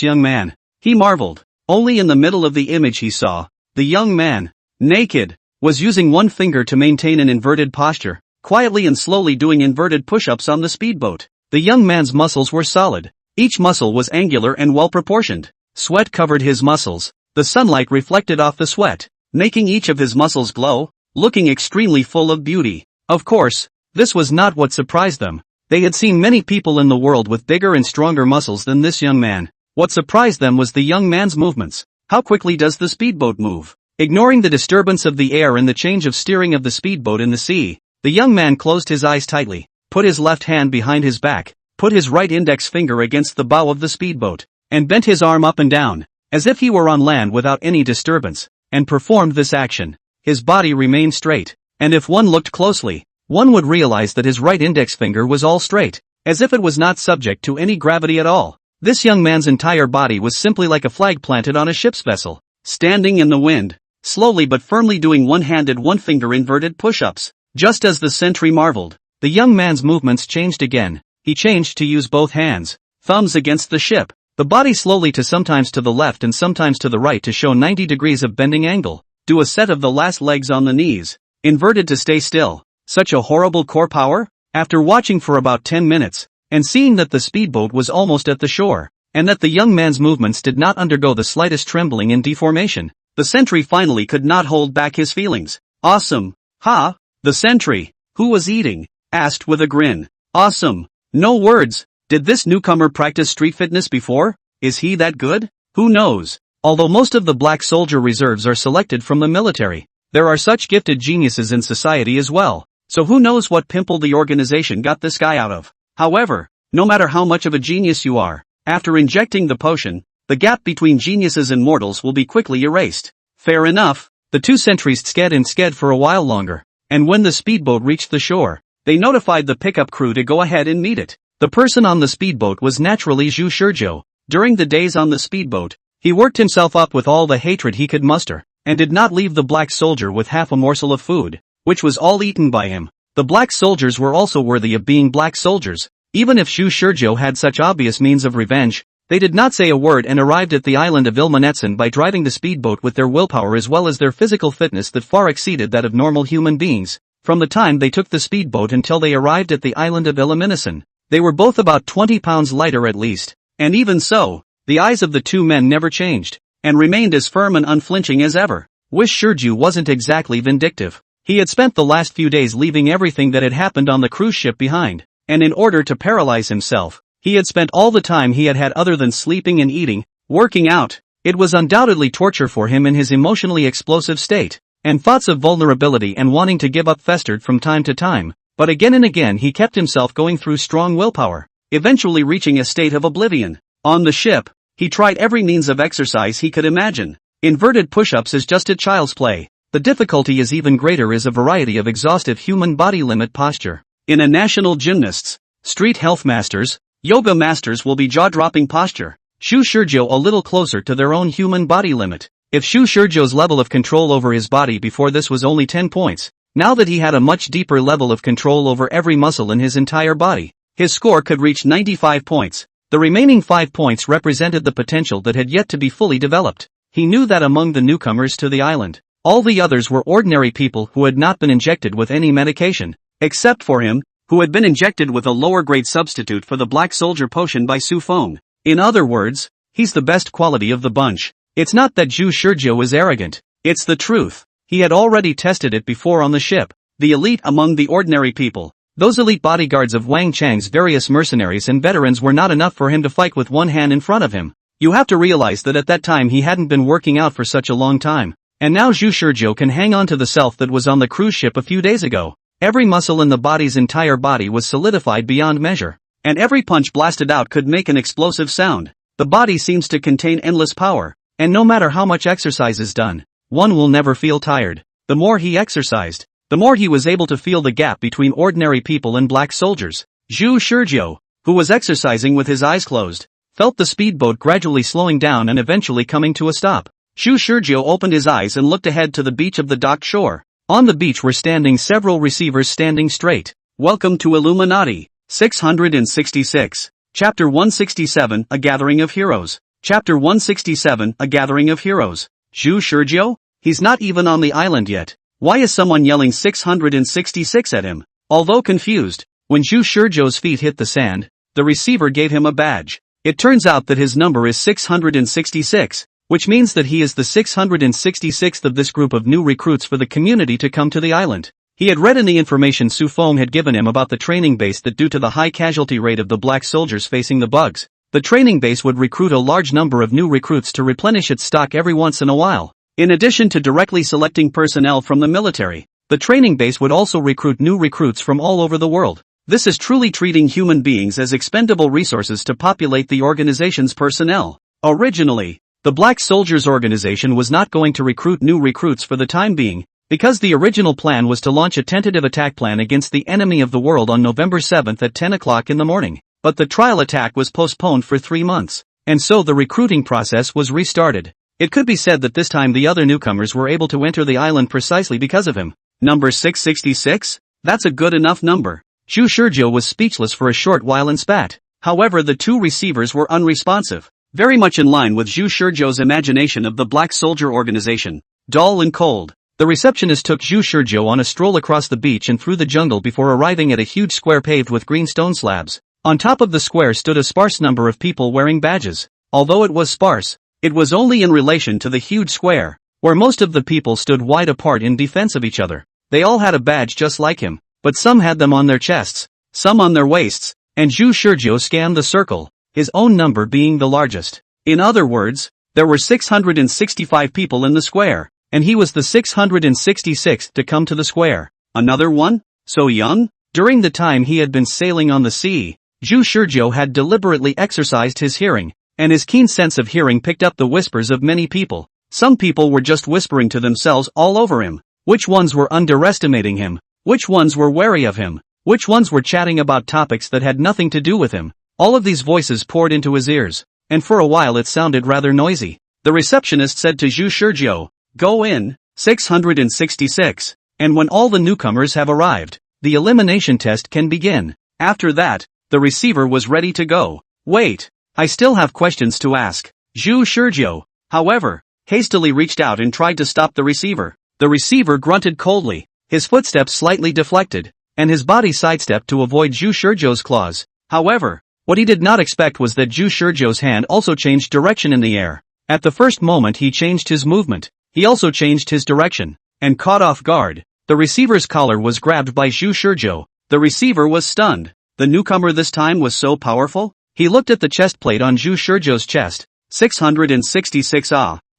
young man. He marveled. Only in the middle of the image he saw, the young man, naked, was using one finger to maintain an inverted posture, quietly and slowly doing inverted push-ups on the speedboat. The young man's muscles were solid. Each muscle was angular and well-proportioned. Sweat covered his muscles. The sunlight reflected off the sweat, making each of his muscles glow, looking extremely full of beauty. Of course, this was not what surprised them. They had seen many people in the world with bigger and stronger muscles than this young man. What surprised them was the young man's movements. How quickly does the speedboat move? Ignoring the disturbance of the air and the change of steering of the speedboat in the sea, the young man closed his eyes tightly, put his left hand behind his back, put his right index finger against the bow of the speedboat, and bent his arm up and down, as if he were on land without any disturbance, and performed this action. His body remained straight, and if one looked closely, one would realize that his right index finger was all straight, as if it was not subject to any gravity at all. This young man's entire body was simply like a flag planted on a ship's vessel, standing in the wind, slowly but firmly doing one-handed one-finger inverted push-ups. Just as the sentry marveled, the young man's movements changed again. He changed to use both hands, thumbs against the ship, the body slowly to sometimes to the left and sometimes to the right to show 90 degrees of bending angle, do a set of the last legs on the knees, inverted to stay still. Such a horrible core power? After watching for about 10 minutes, and seeing that the speedboat was almost at the shore, and that the young man's movements did not undergo the slightest trembling and deformation, the sentry finally could not hold back his feelings. Awesome. Ha! The sentry, who was eating, asked with a grin. Awesome. No words. Did this newcomer practice street fitness before? Is he that good? Who knows? Although most of the black soldier reserves are selected from the military, there are such gifted geniuses in society as well, so who knows what pimple the organization got this guy out of. However, no matter how much of a genius you are, after injecting the potion, the gap between geniuses and mortals will be quickly erased. Fair enough. The 2 sentries sked for a while longer, and when the speedboat reached the shore, they notified the pickup crew to go ahead and meet it. The person on the speedboat was naturally Zhu Shurjo. During the days on the speedboat, he worked himself up with all the hatred he could muster, and did not leave the black soldier with half a morsel of food, which was all eaten by him. The black soldiers were also worthy of being black soldiers. Even if Zhu Shurjo had such obvious means of revenge, they did not say a word and arrived at the island of Ilmanetsan by driving the speedboat with their willpower as well as their physical fitness that far exceeded that of normal human beings. From the time they took the speedboat until they arrived at the island of Ilmanetsan, they were both about 20 pounds lighter at least, and even so, the eyes of the 2 men never changed, and remained as firm and unflinching as ever. Wish Shurju wasn't exactly vindictive. He had spent the last few days leaving everything that had happened on the cruise ship behind, and in order to paralyze himself, he had spent all the time he had had other than sleeping and eating, working out. It was undoubtedly torture for him in his emotionally explosive state, and thoughts of vulnerability and wanting to give up festered from time to time, but again and again he kept himself going through strong willpower, eventually reaching a state of oblivion. On the ship, he tried every means of exercise he could imagine. Inverted push-ups is just a child's play. The difficulty is even greater is a variety of exhaustive human body limit posture. In a national gymnast's street health masters, yoga masters will be jaw-dropping posture. Shu Shurjo a little closer to their own human body limit. If Shu Shurjo's level of control over his body before this was only 10 points, now that he had a much deeper level of control over every muscle in his entire body, his score could reach 95 points. The remaining 5 points represented the potential that had yet to be fully developed. He knew that among the newcomers to the island, all the others were ordinary people who had not been injected with any medication, except for him, who had been injected with a lower-grade substitute for the Black Soldier potion by Su Feng. In other words, he's the best quality of the bunch. It's not that Shu Shurjo is arrogant, it's the truth. He had already tested it before on the ship. The elite among the ordinary people, those elite bodyguards of Wang Chang's various mercenaries and veterans were not enough for him to fight with one hand in front of him. You have to realize that at that time he hadn't been working out for such a long time. And now Shu Shurjo can hang on to the self that was on the cruise ship a few days ago. Every muscle in the body's entire body was solidified beyond measure. And every punch blasted out could make an explosive sound. The body seems to contain endless power. And no matter how much exercise is done, one will never feel tired. The more he exercised, the more he was able to feel the gap between ordinary people and black soldiers. Shu Shurjo, who was exercising with his eyes closed, felt the speedboat gradually slowing down and eventually coming to a stop. Shu Shurjo opened his eyes and looked ahead to the beach of the docked shore. On the beach were standing several receivers standing straight. Welcome to Illuminati. 666. Chapter 167, A Gathering of Heroes. Chapter 167, A Gathering of Heroes. Shu Shurjo? He's not even on the island yet. Why is someone yelling 666 at him? Although confused, when Shu Shurjo's feet hit the sand, the receiver gave him a badge. It turns out that his number is 666, which means that he is the 666th of this group of new recruits for the community to come to the island. He had read in the information Su Feng had given him about the training base that due to the high casualty rate of the black soldiers facing the bugs, the training base would recruit a large number of new recruits to replenish its stock every once in a while. In addition to directly selecting personnel from the military, the training base would also recruit new recruits from all over the world. This is truly treating human beings as expendable resources to populate the organization's personnel. Originally, the Black Soldiers organization was not going to recruit new recruits for the time being, because the original plan was to launch a tentative attack plan against the enemy of the world on November 7th at 10 o'clock in the morning. But the trial attack was postponed for 3 months, and so the recruiting process was restarted. It could be said that this time the other newcomers were able to enter the island precisely because of him. Number 666? That's a good enough number. Shu Shurjo was speechless for a short while and spat. However, the two receivers were unresponsive, very much in line with Shu Shurjo's imagination of the Black Soldier organization, dull and cold. The receptionist took Shu Shurjo on a stroll across the beach and through the jungle before arriving at a huge square paved with green stone slabs. On top of the square stood a sparse number of people wearing badges. Although it was sparse, it was only in relation to the huge square, where most of the people stood wide apart in defense of each other. They all had a badge just like him, but some had them on their chests, some on their waists, and Shu Shurjo scanned the circle, his own number being the largest. In other words, there were 665 people in the square, and he was the 666th to come to the square. Another one? So young? During the time he had been sailing on the sea, Shu Shurjo had deliberately exercised his hearing, and his keen sense of hearing picked up the whispers of many people. Some people were just whispering to themselves all over him. Which ones were underestimating him? Which ones were wary of him? Which ones were chatting about topics that had nothing to do with him? All of these voices poured into his ears, and for a while it sounded rather noisy. The receptionist said to Shu Shurjo, "Go in, 666, and when all the newcomers have arrived, the elimination test can begin." After that, the receiver was ready to go. Wait, I still have questions to ask. Shu Shurjo, however, hastily reached out and tried to stop the receiver. The receiver grunted coldly, his footsteps slightly deflected, and his body sidestepped to avoid Shu Shurjo's claws. However, what he did not expect was that Shu Shurjo's hand also changed direction in the air. At the first moment he changed his movement, he also changed his direction, and caught off guard. The receiver's collar was grabbed by Shu Shurjo. The receiver was stunned. The newcomer this time was so powerful? He looked at the chest plate on Shu Shurjo's chest. 666.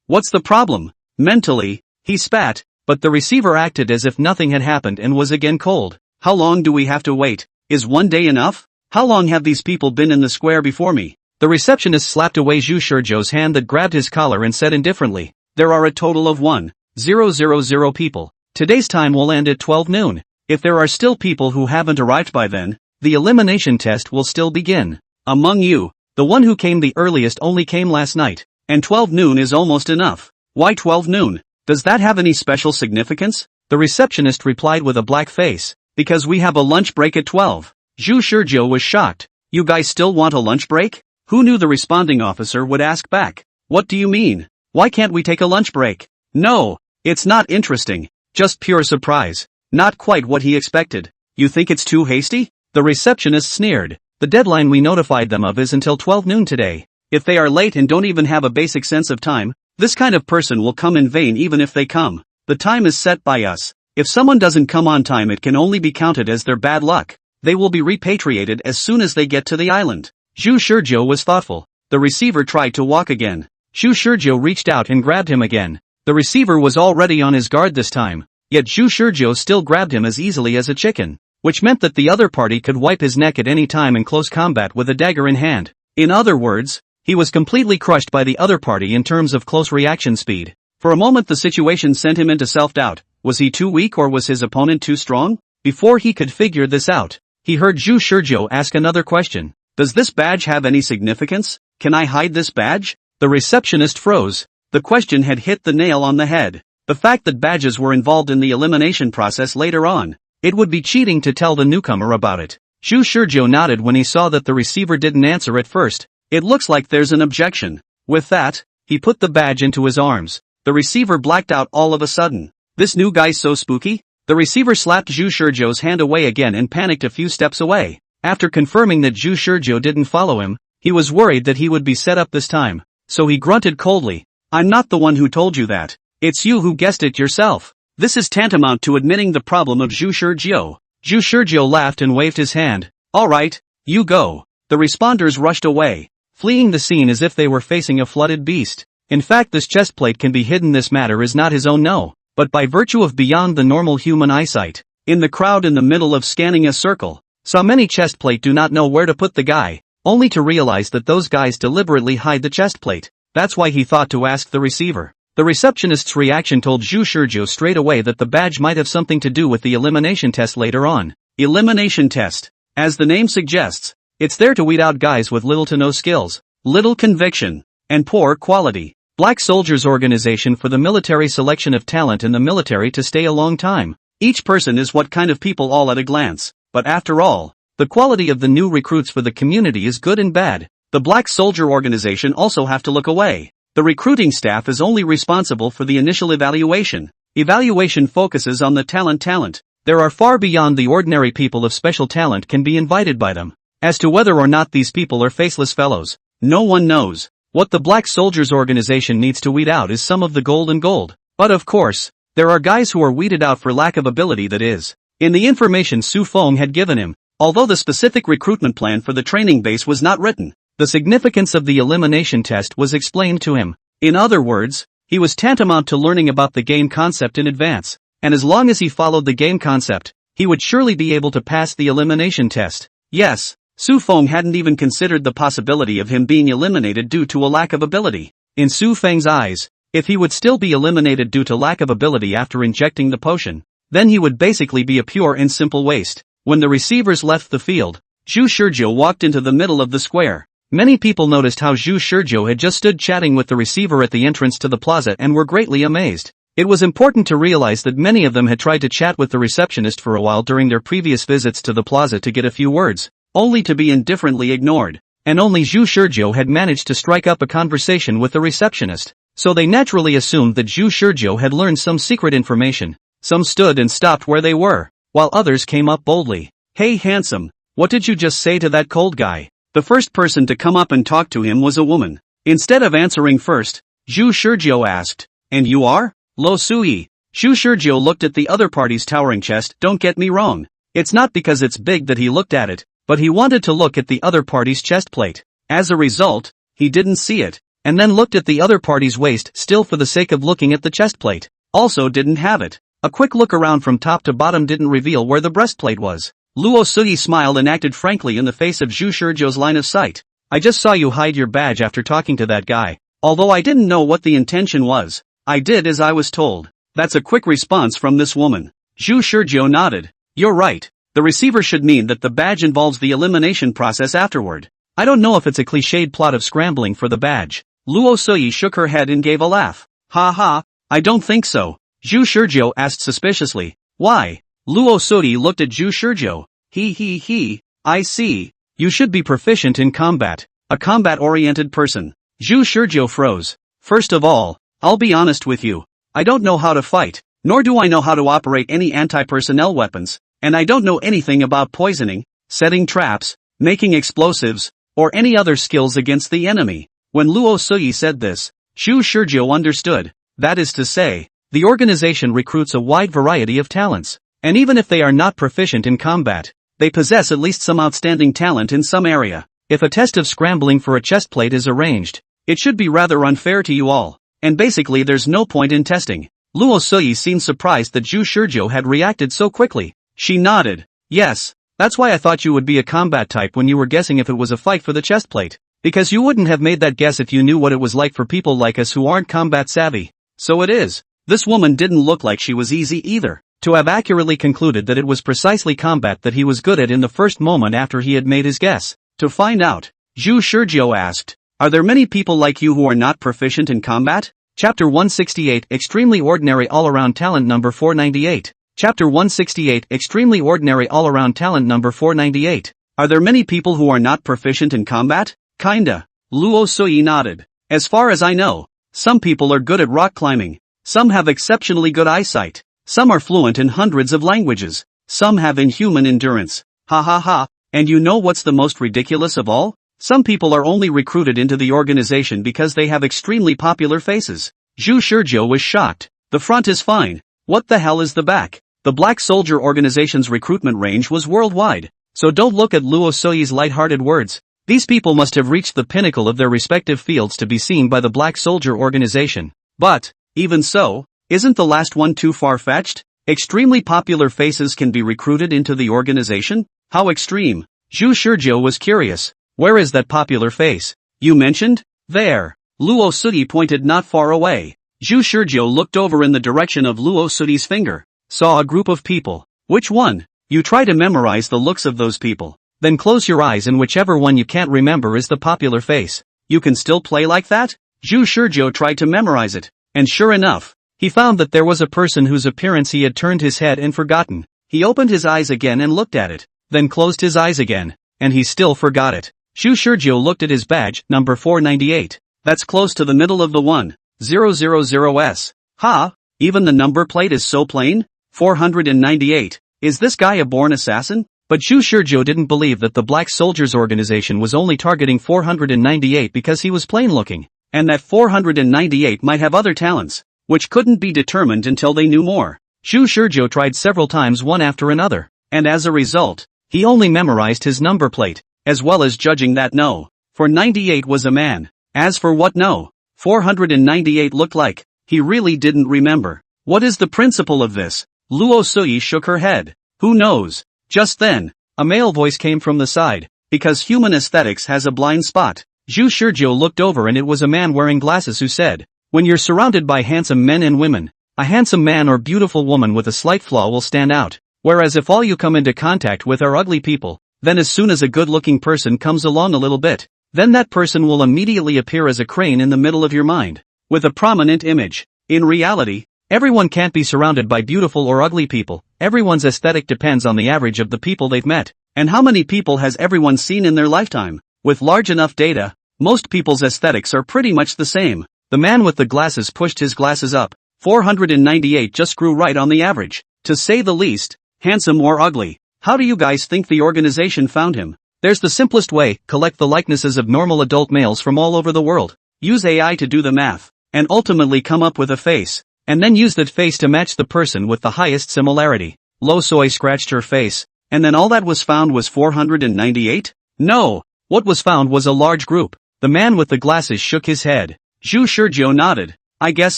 What's the problem? Mentally, he spat, but the receiver acted as if nothing had happened and was again cold. How long do we have to wait? Is one day enough? How long have these people been in the square before me? The receptionist slapped away Shu Shurjo's hand that grabbed his collar and said indifferently, "There are a total of 1,000 people. Today's time will end at 12 noon. If there are still people who haven't arrived by then, the elimination test will still begin. Among you, the one who came the earliest only came last night, and 12 noon is almost enough. Why 12 noon? Does that have any special significance? The receptionist replied with a black face, because we have a lunch break at 12. Zhu Shizhou was shocked. You guys still want a lunch break? Who knew the responding officer would ask back? What do you mean? Why can't we take a lunch break? No, it's not interesting, just pure surprise. Not quite what he expected. You think it's too hasty? The receptionist sneered. The deadline we notified them of is until 12 noon today. If they are late and don't even have a basic sense of time, this kind of person will come in vain even if they come. The time is set by us. If someone doesn't come on time, it can only be counted as their bad luck. They will be repatriated as soon as they get to the island. Zhu Shizhou was thoughtful. The receiver tried to walk again. Zhu Shizhou reached out and grabbed him again. The receiver was already on his guard this time, yet Zhu Shizhou still grabbed him as easily as a chicken, which meant that the other party could wipe his neck at any time in close combat with a dagger in hand. In other words, he was completely crushed by the other party in terms of close reaction speed. For a moment the situation sent him into self-doubt. Was he too weak or was his opponent too strong? Before he could figure this out, he heard Zhu Shizhou ask another question. Does this badge have any significance? Can I hide this badge? The receptionist froze. The question had hit the nail on the head. The fact that badges were involved in the elimination process later on. It would be cheating to tell the newcomer about it. Zhu Shizhou nodded when he saw that the receiver didn't answer at first. It looks like there's an objection. With that, he put the badge into his arms. The receiver blacked out all of a sudden. This new guy's so spooky? The receiver slapped Zhu Shizhou's hand away again and panicked a few steps away. After confirming that Zhu Shizhou didn't follow him, he was worried that he would be set up this time. So he grunted coldly. I'm not the one who told you that. It's you who guessed it yourself. This is tantamount to admitting the problem of Zhu Shizhou. Zhu Shizhou laughed and waved his hand. Alright, you go. The responders rushed away, fleeing the scene as if they were facing a flooded beast. In fact, this chest plate can be hidden. This matter is not his own, no, but by virtue of beyond the normal human eyesight. In the crowd in the middle of scanning a circle, so many chest plate do not know where to put the guy, only to realize that those guys deliberately hide the chest plate. That's why he thought to ask the receiver. The receptionist's reaction told Zhu Shizhou straight away that the badge might have something to do with the elimination test later on. Elimination test. As the name suggests, it's there to weed out guys with little to no skills, little conviction, and poor quality. Black Soldiers Organization for the military selection of talent in the military to stay a long time. Each person is what kind of people all at a glance, but after all, the quality of the new recruits for the community is good and bad. The Black Soldier Organization also have to look away. The recruiting staff is only responsible for the initial evaluation. Evaluation focuses on the talent. There are far beyond the ordinary people of special talent can be invited by them. As to whether or not these people are faceless fellows, no one knows. What the Black Soldiers Organization needs to weed out is some of the gold. But of course, there are guys who are weeded out for lack of ability, that is. In the information Su Feng had given him, although the specific recruitment plan for the training base was not written, the significance of the elimination test was explained to him. In other words, he was tantamount to learning about the game concept in advance, and as long as he followed the game concept, he would surely be able to pass the elimination test. Yes, Su Feng hadn't even considered the possibility of him being eliminated due to a lack of ability. In Su Feng's eyes, if he would still be eliminated due to lack of ability after injecting the potion, then he would basically be a pure and simple waste. When the receivers left the field, Zhu Shizhou walked into the middle of the square. Many people noticed how Zhu Shizhou had just stood chatting with the receiver at the entrance to the plaza and were greatly amazed. It was important to realize that many of them had tried to chat with the receptionist for a while during their previous visits to the plaza to get a few words, only to be indifferently ignored, and only Zhu Shizhou had managed to strike up a conversation with the receptionist, so they naturally assumed that Zhu Shizhou had learned some secret information. Some stood and stopped where they were, while others came up boldly. Hey handsome, what did you just say to that cold guy? The first person to come up and talk to him was a woman. Instead of answering first, Zhu Shizhou asked, and you are? Lo Sui. Zhu Shizhou looked at the other party's towering chest. Don't get me wrong. It's not because it's big that he looked at it, but he wanted to look at the other party's chest plate. As a result, he didn't see it, and then looked at the other party's waist still for the sake of looking at the chest plate. Also didn't have it. A quick look around from top to bottom didn't reveal where the breastplate was. Luo Sui smiled and acted frankly in the face of Zhu Shizhou's line of sight. I just saw you hide your badge after talking to that guy. Although I didn't know what the intention was, I did as I was told. That's a quick response from this woman. Zhu Shizhou nodded. You're right. The receiver should mean that the badge involves the elimination process afterward. I don't know if it's a cliched plot of scrambling for the badge. Luo Suyi shook her head and gave a laugh. Ha ha, I don't think so. Zhu Shizhou asked suspiciously. Why? Luo Suyi looked at Zhu Shizhou. He, I see. You should be proficient in combat. A combat-oriented person. Zhu Shizhou froze. First of all, I'll be honest with you. I don't know how to fight, nor do I know how to operate any anti-personnel weapons, and I don't know anything about poisoning, setting traps, making explosives, or any other skills against the enemy. When Luo Suyi said this, Zhu Shizhou understood. That is to say, the organization recruits a wide variety of talents, and even if they are not proficient in combat, they possess at least some outstanding talent in some area. If a test of scrambling for a chest plate is arranged, it should be rather unfair to you all, and basically there's no point in testing. Luo Suyi seemed surprised that Zhu Shizhou had reacted so quickly. She nodded. Yes, that's why I thought you would be a combat type when you were guessing if it was a fight for the chest plate. Because you wouldn't have made that guess if you knew what it was like for people like us who aren't combat savvy. So it is. This woman didn't look like she was easy either. To have accurately concluded that it was precisely combat that he was good at in the first moment after he had made his guess. To find out, Zhu Shizhou asked, are there many people like you who are not proficient in combat? Chapter 168 Extremely Ordinary All-Around Talent Number 498. Chapter 168 Extremely Ordinary All-Around Talent Number 498. Are there many people who are not proficient in combat? Kinda. Luo Suyi nodded. As far as I know, some people are good at rock climbing. Some have exceptionally good eyesight. Some are fluent in hundreds of languages. Some have inhuman endurance. Ha ha ha. And you know what's the most ridiculous of all? Some people are only recruited into the organization because they have extremely popular faces. Zhu Shizhou was shocked. The front is fine. What the hell is the back? The Black Soldier organization's recruitment range was worldwide. So don't look at Luo Suyi's light-hearted words. These people must have reached the pinnacle of their respective fields to be seen by the Black Soldier organization. But, even so, isn't the last one too far-fetched? Extremely popular faces can be recruited into the organization? How extreme? Zhu Shizhou was curious. Where is that popular face? You mentioned? There. Luo Suyi pointed not far away. Zhu Shizhou looked over in the direction of Luo Suyi's finger. Saw a group of people. Which one? You try to memorize the looks of those people. Then close your eyes and whichever one you can't remember is the popular face. You can still play like that? Zhu Shizhou tried to memorize it. And sure enough, he found that there was a person whose appearance he had turned his head and forgotten. He opened his eyes again and looked at it. Then closed his eyes again, and he still forgot it. Zhu Shizhou looked at his badge, number 498. That's close to the middle of the 1000s. Ha, even the number plate is so plain? 498. Is this guy a born assassin? But Zhu Shizhou didn't believe that the Black Soldiers organization was only targeting 498 because he was plain looking, and that 498 might have other talents, which couldn't be determined until they knew more. Zhu Shizhou tried several times one after another, and as a result, he only memorized his number plate, as well as judging that no. For 98 was a man. As for what no. 498 looked like, he really didn't remember. What is the principle of this? Luo Suyi shook her head. Who knows? Just then, a male voice came from the side, because human aesthetics has a blind spot. Zhu Shizhou looked over and it was a man wearing glasses who said, when you're surrounded by handsome men and women, a handsome man or beautiful woman with a slight flaw will stand out. Whereas if all you come into contact with are ugly people, then as soon as a good-looking person comes along a little bit, then that person will immediately appear as a crane in the middle of your mind, with a prominent image. In reality, everyone can't be surrounded by beautiful or ugly people. Everyone's aesthetic depends on the average of the people they've met. And how many people has everyone seen in their lifetime? With large enough data, most people's aesthetics are pretty much the same. The man with the glasses pushed his glasses up. 498 just grew right on the average. To say the least. Handsome or ugly. How do you guys think the organization found him? There's the simplest way, collect the likenesses of normal adult males from all over the world. Use AI to do the math, and ultimately come up with a face, and then use that face to match the person with the highest similarity. Lo Soi scratched her face, and then all that was found was 498? No, what was found was a large group. The man with the glasses shook his head. Zhu Shizhou nodded. I guess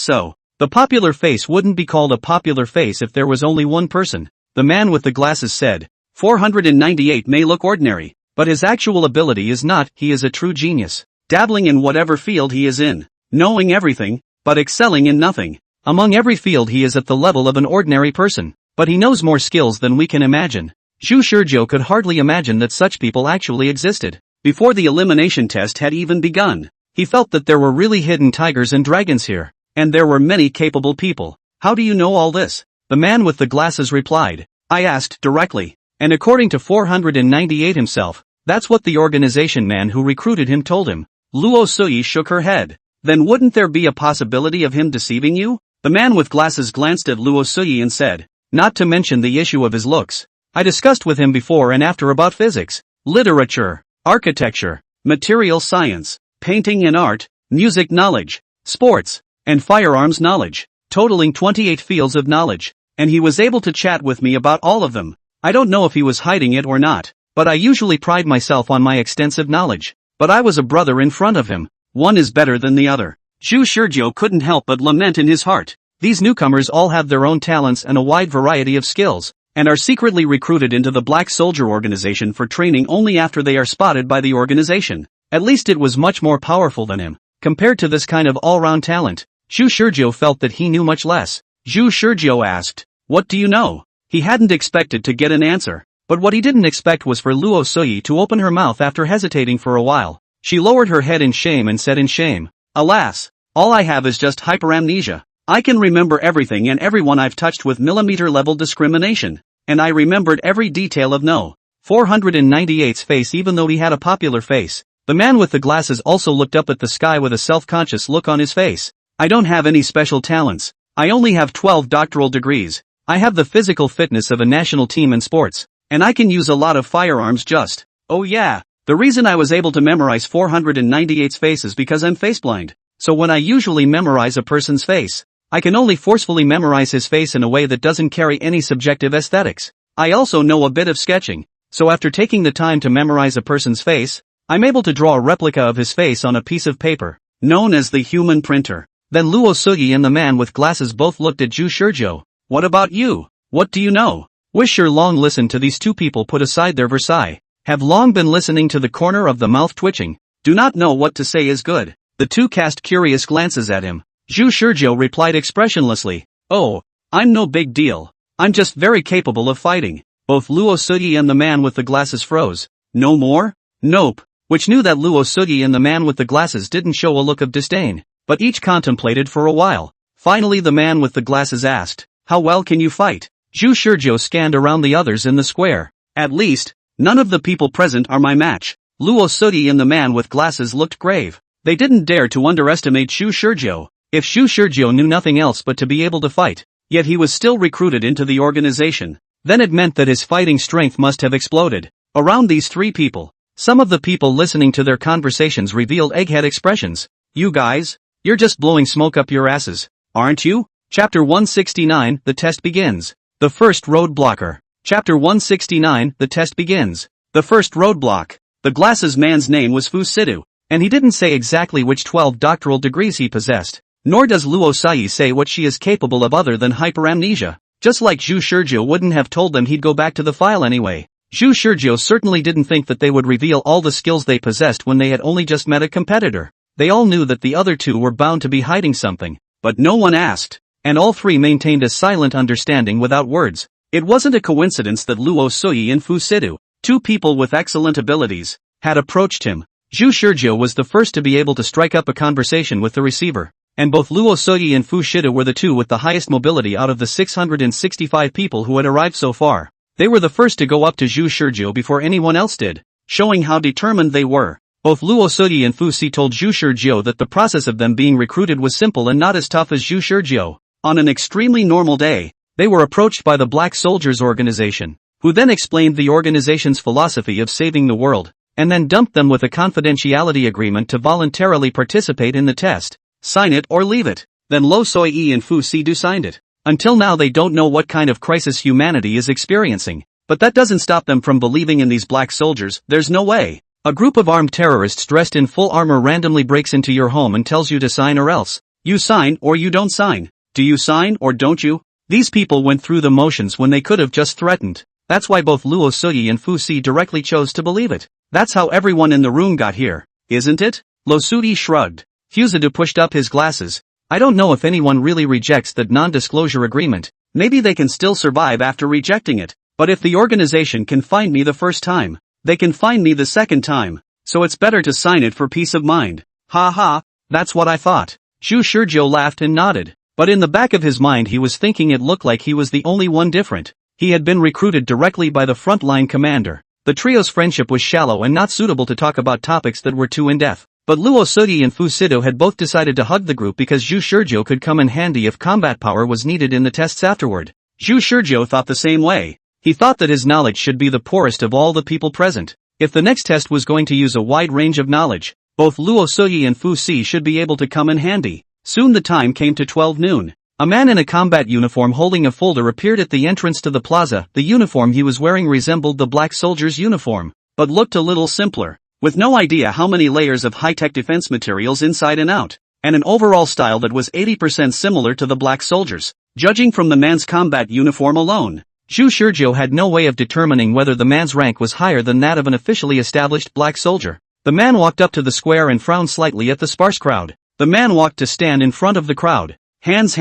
so. The popular face wouldn't be called a popular face if there was only one person. The man with the glasses said, 498 may look ordinary, but his actual ability is not. He is a true genius, dabbling in whatever field he is in, knowing everything, but excelling in nothing. Among every field he is at the level of an ordinary person, but he knows more skills than we can imagine. Zhu Shizhou could hardly imagine that such people actually existed. Before the elimination test had even begun, he felt that there were really hidden tigers and dragons here, and there were many capable people. How do you know all this? The man with the glasses replied. I asked directly. And according to 498 himself, that's what the organization man who recruited him told him. Luo Suyi shook her head. Then wouldn't there be a possibility of him deceiving you? The man with glasses glanced at Luo Suyi and said, not to mention the issue of his looks. I discussed with him before and after about physics, literature, architecture, material science, painting and art, music knowledge, sports, and firearms knowledge, totaling 28 fields of knowledge, and he was able to chat with me about all of them. I don't know if he was hiding it or not, but I usually pride myself on my extensive knowledge. But I was a brother in front of him. One is better than the other. Zhu Shizhou couldn't help but lament in his heart. These newcomers all have their own talents and a wide variety of skills, and are secretly recruited into the Black Soldier organization for training only after they are spotted by the organization. At least it was much more powerful than him. Compared to this kind of all-round talent, Zhu Shizhou felt that he knew much less. Zhu Shizhou asked, what do you know? He hadn't expected to get an answer, but what he didn't expect was for Luo Suyi to open her mouth after hesitating for a while. She lowered her head in shame and said in shame, alas, all I have is just hyperamnesia. I can remember everything and everyone I've touched with millimeter-level discrimination, and I remembered every detail of No. 498's face even though he had a popular face. The man with the glasses also looked up at the sky with a self-conscious look on his face. I don't have any special talents. I only have 12 doctoral degrees. I have the physical fitness of a national team in sports, and I can use a lot of firearms just. Oh yeah, the reason I was able to memorize 498's face is because I'm faceblind. So when I usually memorize a person's face, I can only forcefully memorize his face in a way that doesn't carry any subjective aesthetics. I also know a bit of sketching, so after taking the time to memorize a person's face, I'm able to draw a replica of his face on a piece of paper, known as the human printer. Then Luo Suyi and the man with glasses both looked at Zhu Shizhou. What about you? What do you know? Wisher long listened to these two people put aside their Versailles. Have long been listening to the corner of the mouth twitching. Do not know what to say is good. The two cast curious glances at him. Zhu Shizhou replied expressionlessly, oh, I'm no big deal. I'm just very capable of fighting. Both Luo Suyi and the man with the glasses froze. No more? Nope. Which knew that Luo Suyi and the man with the glasses didn't show a look of disdain, but each contemplated for a while. Finally the man with the glasses asked, how well can you fight? Zhu Shizhou scanned around the others in the square. At least, none of the people present are my match. Luo Suyi and the man with glasses looked grave. They didn't dare to underestimate Zhu Shizhou. If Zhu Shizhou knew nothing else but to be able to fight, yet he was still recruited into the organization, then it meant that his fighting strength must have exploded. Around these three people, some of the people listening to their conversations revealed egghead expressions. You guys, you're just blowing smoke up your asses, aren't you? Chapter 169, the test begins. The first roadblocker. Chapter 169, the test begins. The first roadblock. The glasses man's name was Fu Sidu, and he didn't say exactly which 12 doctoral degrees he possessed. Nor does Luo Suyi say what she is capable of other than hyperamnesia. Just like Zhu Shizhou wouldn't have told them he'd go back to the file anyway. Zhu Shizhou certainly didn't think that they would reveal all the skills they possessed when they had only just met a competitor. They all knew that the other two were bound to be hiding something, but no one asked, and all three maintained a silent understanding without words. It wasn't a coincidence that Luo Suyi and Fu Sidu, two people with excellent abilities, had approached him. Zhu Shizhou was the first to be able to strike up a conversation with the receiver. And both Luo Suyi and Fu Sidu were the two with the highest mobility out of the 665 people who had arrived so far. They were the first to go up to Zhu Shizhou before anyone else did, showing how determined they were. Both Luo Suyi and Fu Si told Zhu Shizhou that the process of them being recruited was simple and not as tough as Zhu Shizhou. On an extremely normal day, they were approached by the Black Soldiers organization, who then explained the organization's philosophy of saving the world, and then dumped them with a confidentiality agreement to voluntarily participate in the test. Sign it or leave it. Then Luo Suyi and Fu Sidu signed it. Until now they don't know what kind of crisis humanity is experiencing, but that doesn't stop them from believing in these black soldiers. There's no way. A group of armed terrorists dressed in full armor randomly breaks into your home and tells you to sign or else. You sign or you don't sign. Do you sign or don't you? These people went through the motions when they could have just threatened. That's why both Luo Suyi and Fu Si directly chose to believe it. That's how everyone in the room got here, isn't it? Luo Suyi shrugged. Fusidu pushed up his glasses. I don't know if anyone really rejects that non-disclosure agreement. Maybe they can still survive after rejecting it. But if the organization can find me the first time, they can find me the second time, so it's better to sign it for peace of mind. Ha ha, that's what I thought. Zhu Shizhou laughed and nodded, but in the back of his mind he was thinking it looked like he was the only one different. He had been recruited directly by the frontline commander. The trio's friendship was shallow and not suitable to talk about topics that were too in-depth. But Luo Suji and Fu Sido had both decided to hug the group because Zhu Shizhou could come in handy if combat power was needed in the tests afterward. Zhu Shizhou thought the same way. He thought that his knowledge should be the poorest of all the people present. If the next test was going to use a wide range of knowledge, both Luo Suji and Fu Si should be able to come in handy. Soon the time came to 12 noon. A man in a combat uniform holding a folder appeared at the entrance to the plaza. The uniform he was wearing resembled the black soldier's uniform, but looked a little simpler, with no idea how many layers of high-tech defense materials inside and out, and an overall style that was 80% similar to the black soldier's. Judging from the man's combat uniform alone, Zhu Shizhou had no way of determining whether the man's rank was higher than that of an officially established black soldier. The man walked up to the square and frowned slightly at the sparse crowd. The man walked to stand in front of the crowd, hands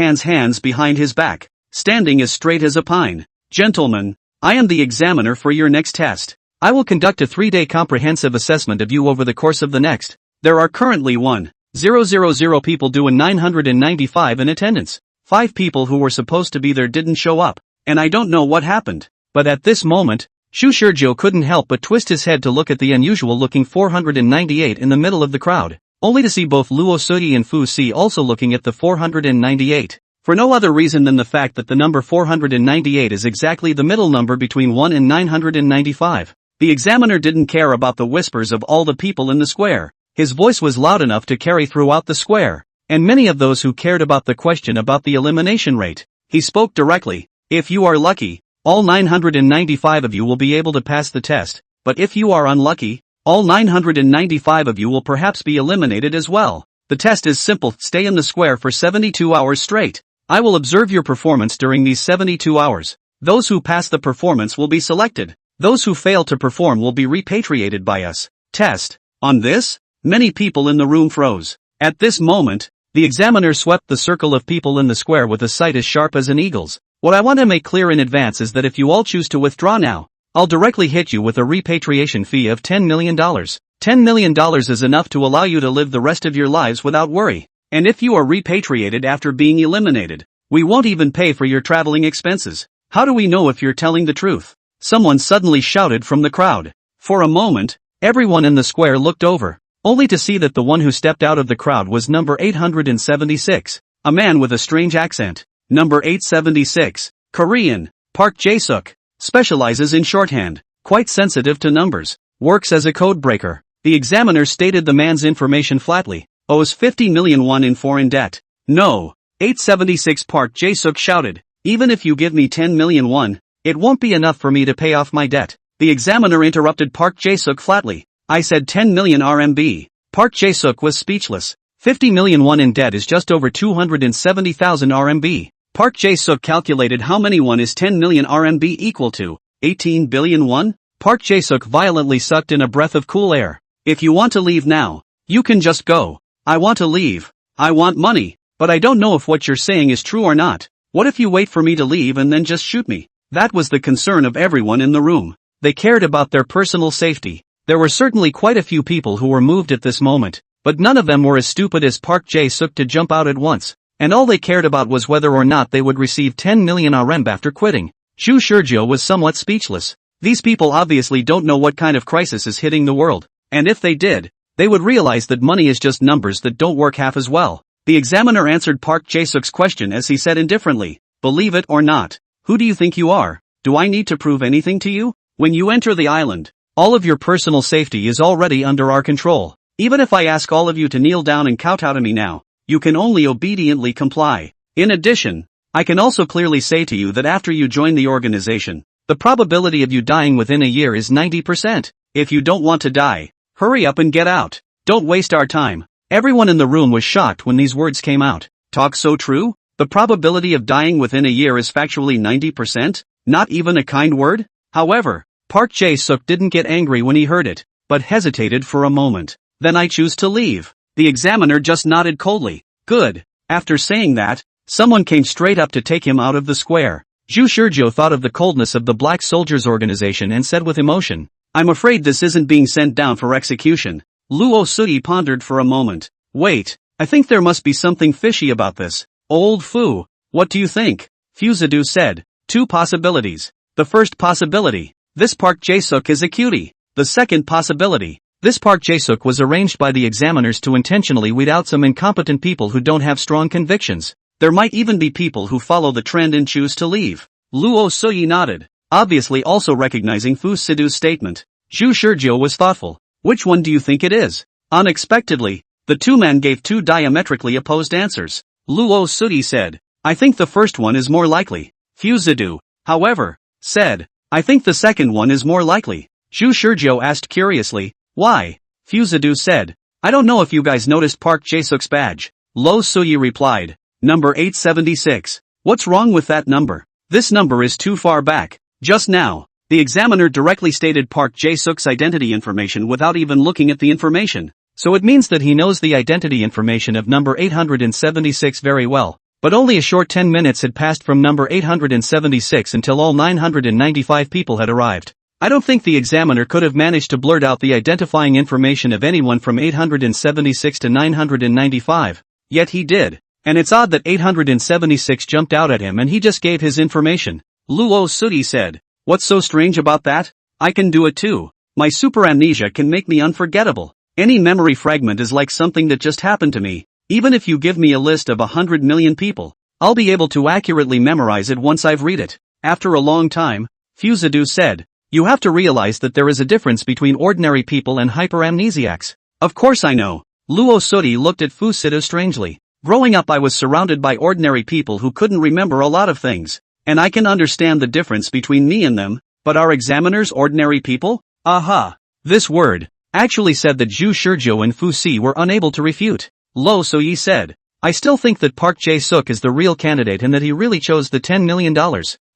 behind his back, standing as straight as a pine. Gentlemen, I am the examiner for your next test. I will conduct a 3-day comprehensive assessment of you over the course of the next. There are currently 1,000 people due and 995 in attendance. 5 people who were supposed to be there didn't show up, and I don't know what happened. But at this moment, Zhu Shizhou couldn't help but twist his head to look at the unusual-looking 498 in the middle of the crowd, only to see both Luo Suji and Fu Si also looking at the 498. For no other reason than the fact that the number 498 is exactly the middle number between 1 and 995. The examiner didn't care about the whispers of all the people in the square. His voice was loud enough to carry throughout the square, and many of those who cared about the question about the elimination rate. He spoke directly. If you are lucky, all 995 of you will be able to pass the test, but if you are unlucky, all 995 of you will perhaps be eliminated as well. The test is simple. Stay in the square for 72 hours straight. I will observe your performance during these 72 hours. Those who pass the performance will be selected. Those who fail to perform will be repatriated by us. Test. On this, many people in the room froze. At this moment, the examiner swept the circle of people in the square with a sight as sharp as an eagle's. What I want to make clear in advance is that if you all choose to withdraw now, I'll directly hit you with a repatriation fee of $10 million. $10 million is enough to allow you to live the rest of your lives without worry. And if you are repatriated after being eliminated, we won't even pay for your traveling expenses. How do we know if you're telling the truth? Someone suddenly shouted from the crowd. For a moment, everyone in the square looked over, only to see that the one who stepped out of the crowd was number 876, a man with a strange accent. Number 876, Korean, Park Jae-suk, specializes in shorthand, quite sensitive to numbers, works as a code breaker. The examiner stated the man's information flatly, owes 50 million won in foreign debt. No, 876 Park Jae-suk shouted, even if you give me 10 million won, it won't be enough for me to pay off my debt. The examiner interrupted Park Jae-suk flatly. I said 10 million RMB. Park Jae-suk was speechless. 50 million won in debt is just over 270,000 RMB. Park Jae-suk calculated how many won is 10 million RMB equal to. 18 billion won? Park Jae-suk violently sucked in a breath of cool air. If you want to leave now, you can just go. I want to leave. I want money, but I don't know if what you're saying is true or not. What if you wait for me to leave and then just shoot me? That was the concern of everyone in the room. They cared about their personal safety. There were certainly quite a few people who were moved at this moment, but none of them were as stupid as Park Jae-suk to jump out at once, and all they cared about was whether or not they would receive 10 million RMB after quitting. Zhu Shizhou was somewhat speechless. These people obviously don't know what kind of crisis is hitting the world, and if they did, they would realize that money is just numbers that don't work half as well. The examiner answered Park Jae-suk's question as he said indifferently, believe it or not, who do you think you are? Do I need to prove anything to you? When you enter the island, all of your personal safety is already under our control. Even if I ask all of you to kneel down and kowtow to me now, you can only obediently comply. In addition, I can also clearly say to you that after you join the organization, the probability of you dying within a year is 90%. If you don't want to die, hurry up and get out. Don't waste our time. Everyone in the room was shocked when these words came out. Talk so true? The probability of dying within a year is factually 90%? Not even a kind word? However, Park Jae-suk didn't get angry when he heard it, but hesitated for a moment. Then I choose to leave. The examiner just nodded coldly. Good. After saying that, someone came straight up to take him out of the square. Zhu Shizhou thought of the coldness of the Black Soldiers organization and said with emotion, "I'm afraid this isn't being sent down for execution." Luo Sui pondered for a moment. "Wait, I think there must be something fishy about this. Old Fu, what do you think?" Fuzadu said. "Two possibilities. The first possibility. This Park Jae-suk is a cutie. The second possibility. This Park Jae-suk was arranged by the examiners to intentionally weed out some incompetent people who don't have strong convictions. There might even be people who follow the trend and choose to leave." Luo Sui nodded, obviously also recognizing Fu Sidu's statement. Zhu Shizhou was thoughtful. "Which one do you think it is?" Unexpectedly, the two men gave two diametrically opposed answers. Luo Sui said, "I think the first one is more likely." Fu Sidu, however, said, "I think the second one is more likely." Zhu Shizhou asked curiously, "Why?" Fu Sidu said, "I don't know if you guys noticed Park Jae-suk's badge." Lo Sui replied, "Number 876. What's wrong with that number? This number is too far back." Just now, the examiner directly stated Park Jae-suk's identity information without even looking at the information. So it means that he knows the identity information of number 876 very well. But only a short 10 minutes had passed from number 876 until all 995 people had arrived. I don't think the examiner could have managed to blurt out the identifying information of anyone from 876 to 995. Yet he did. And it's odd that 876 jumped out at him and he just gave his information. Luo Sui said, "What's so strange about that? I can do it too. My super amnesia can make me unforgettable. Any memory fragment is like something that just happened to me. Even if you give me a list of 100 million people, I'll be able to accurately memorize it once I've read it." After a long time, Fuzadu said, "You have to realize that there is a difference between ordinary people and hyperamnesiacs." "Of course I know." Luo Sui looked at Fuzadu strangely. "Growing up I was surrounded by ordinary people who couldn't remember a lot of things. And I can understand the difference between me and them, but are examiners ordinary people?" Aha! This word actually said that Zhu Shizhou and Fu Si were unable to refute. Lo Sui said, "I still think that Park Jae-suk is the real candidate and that he really chose the $10 million.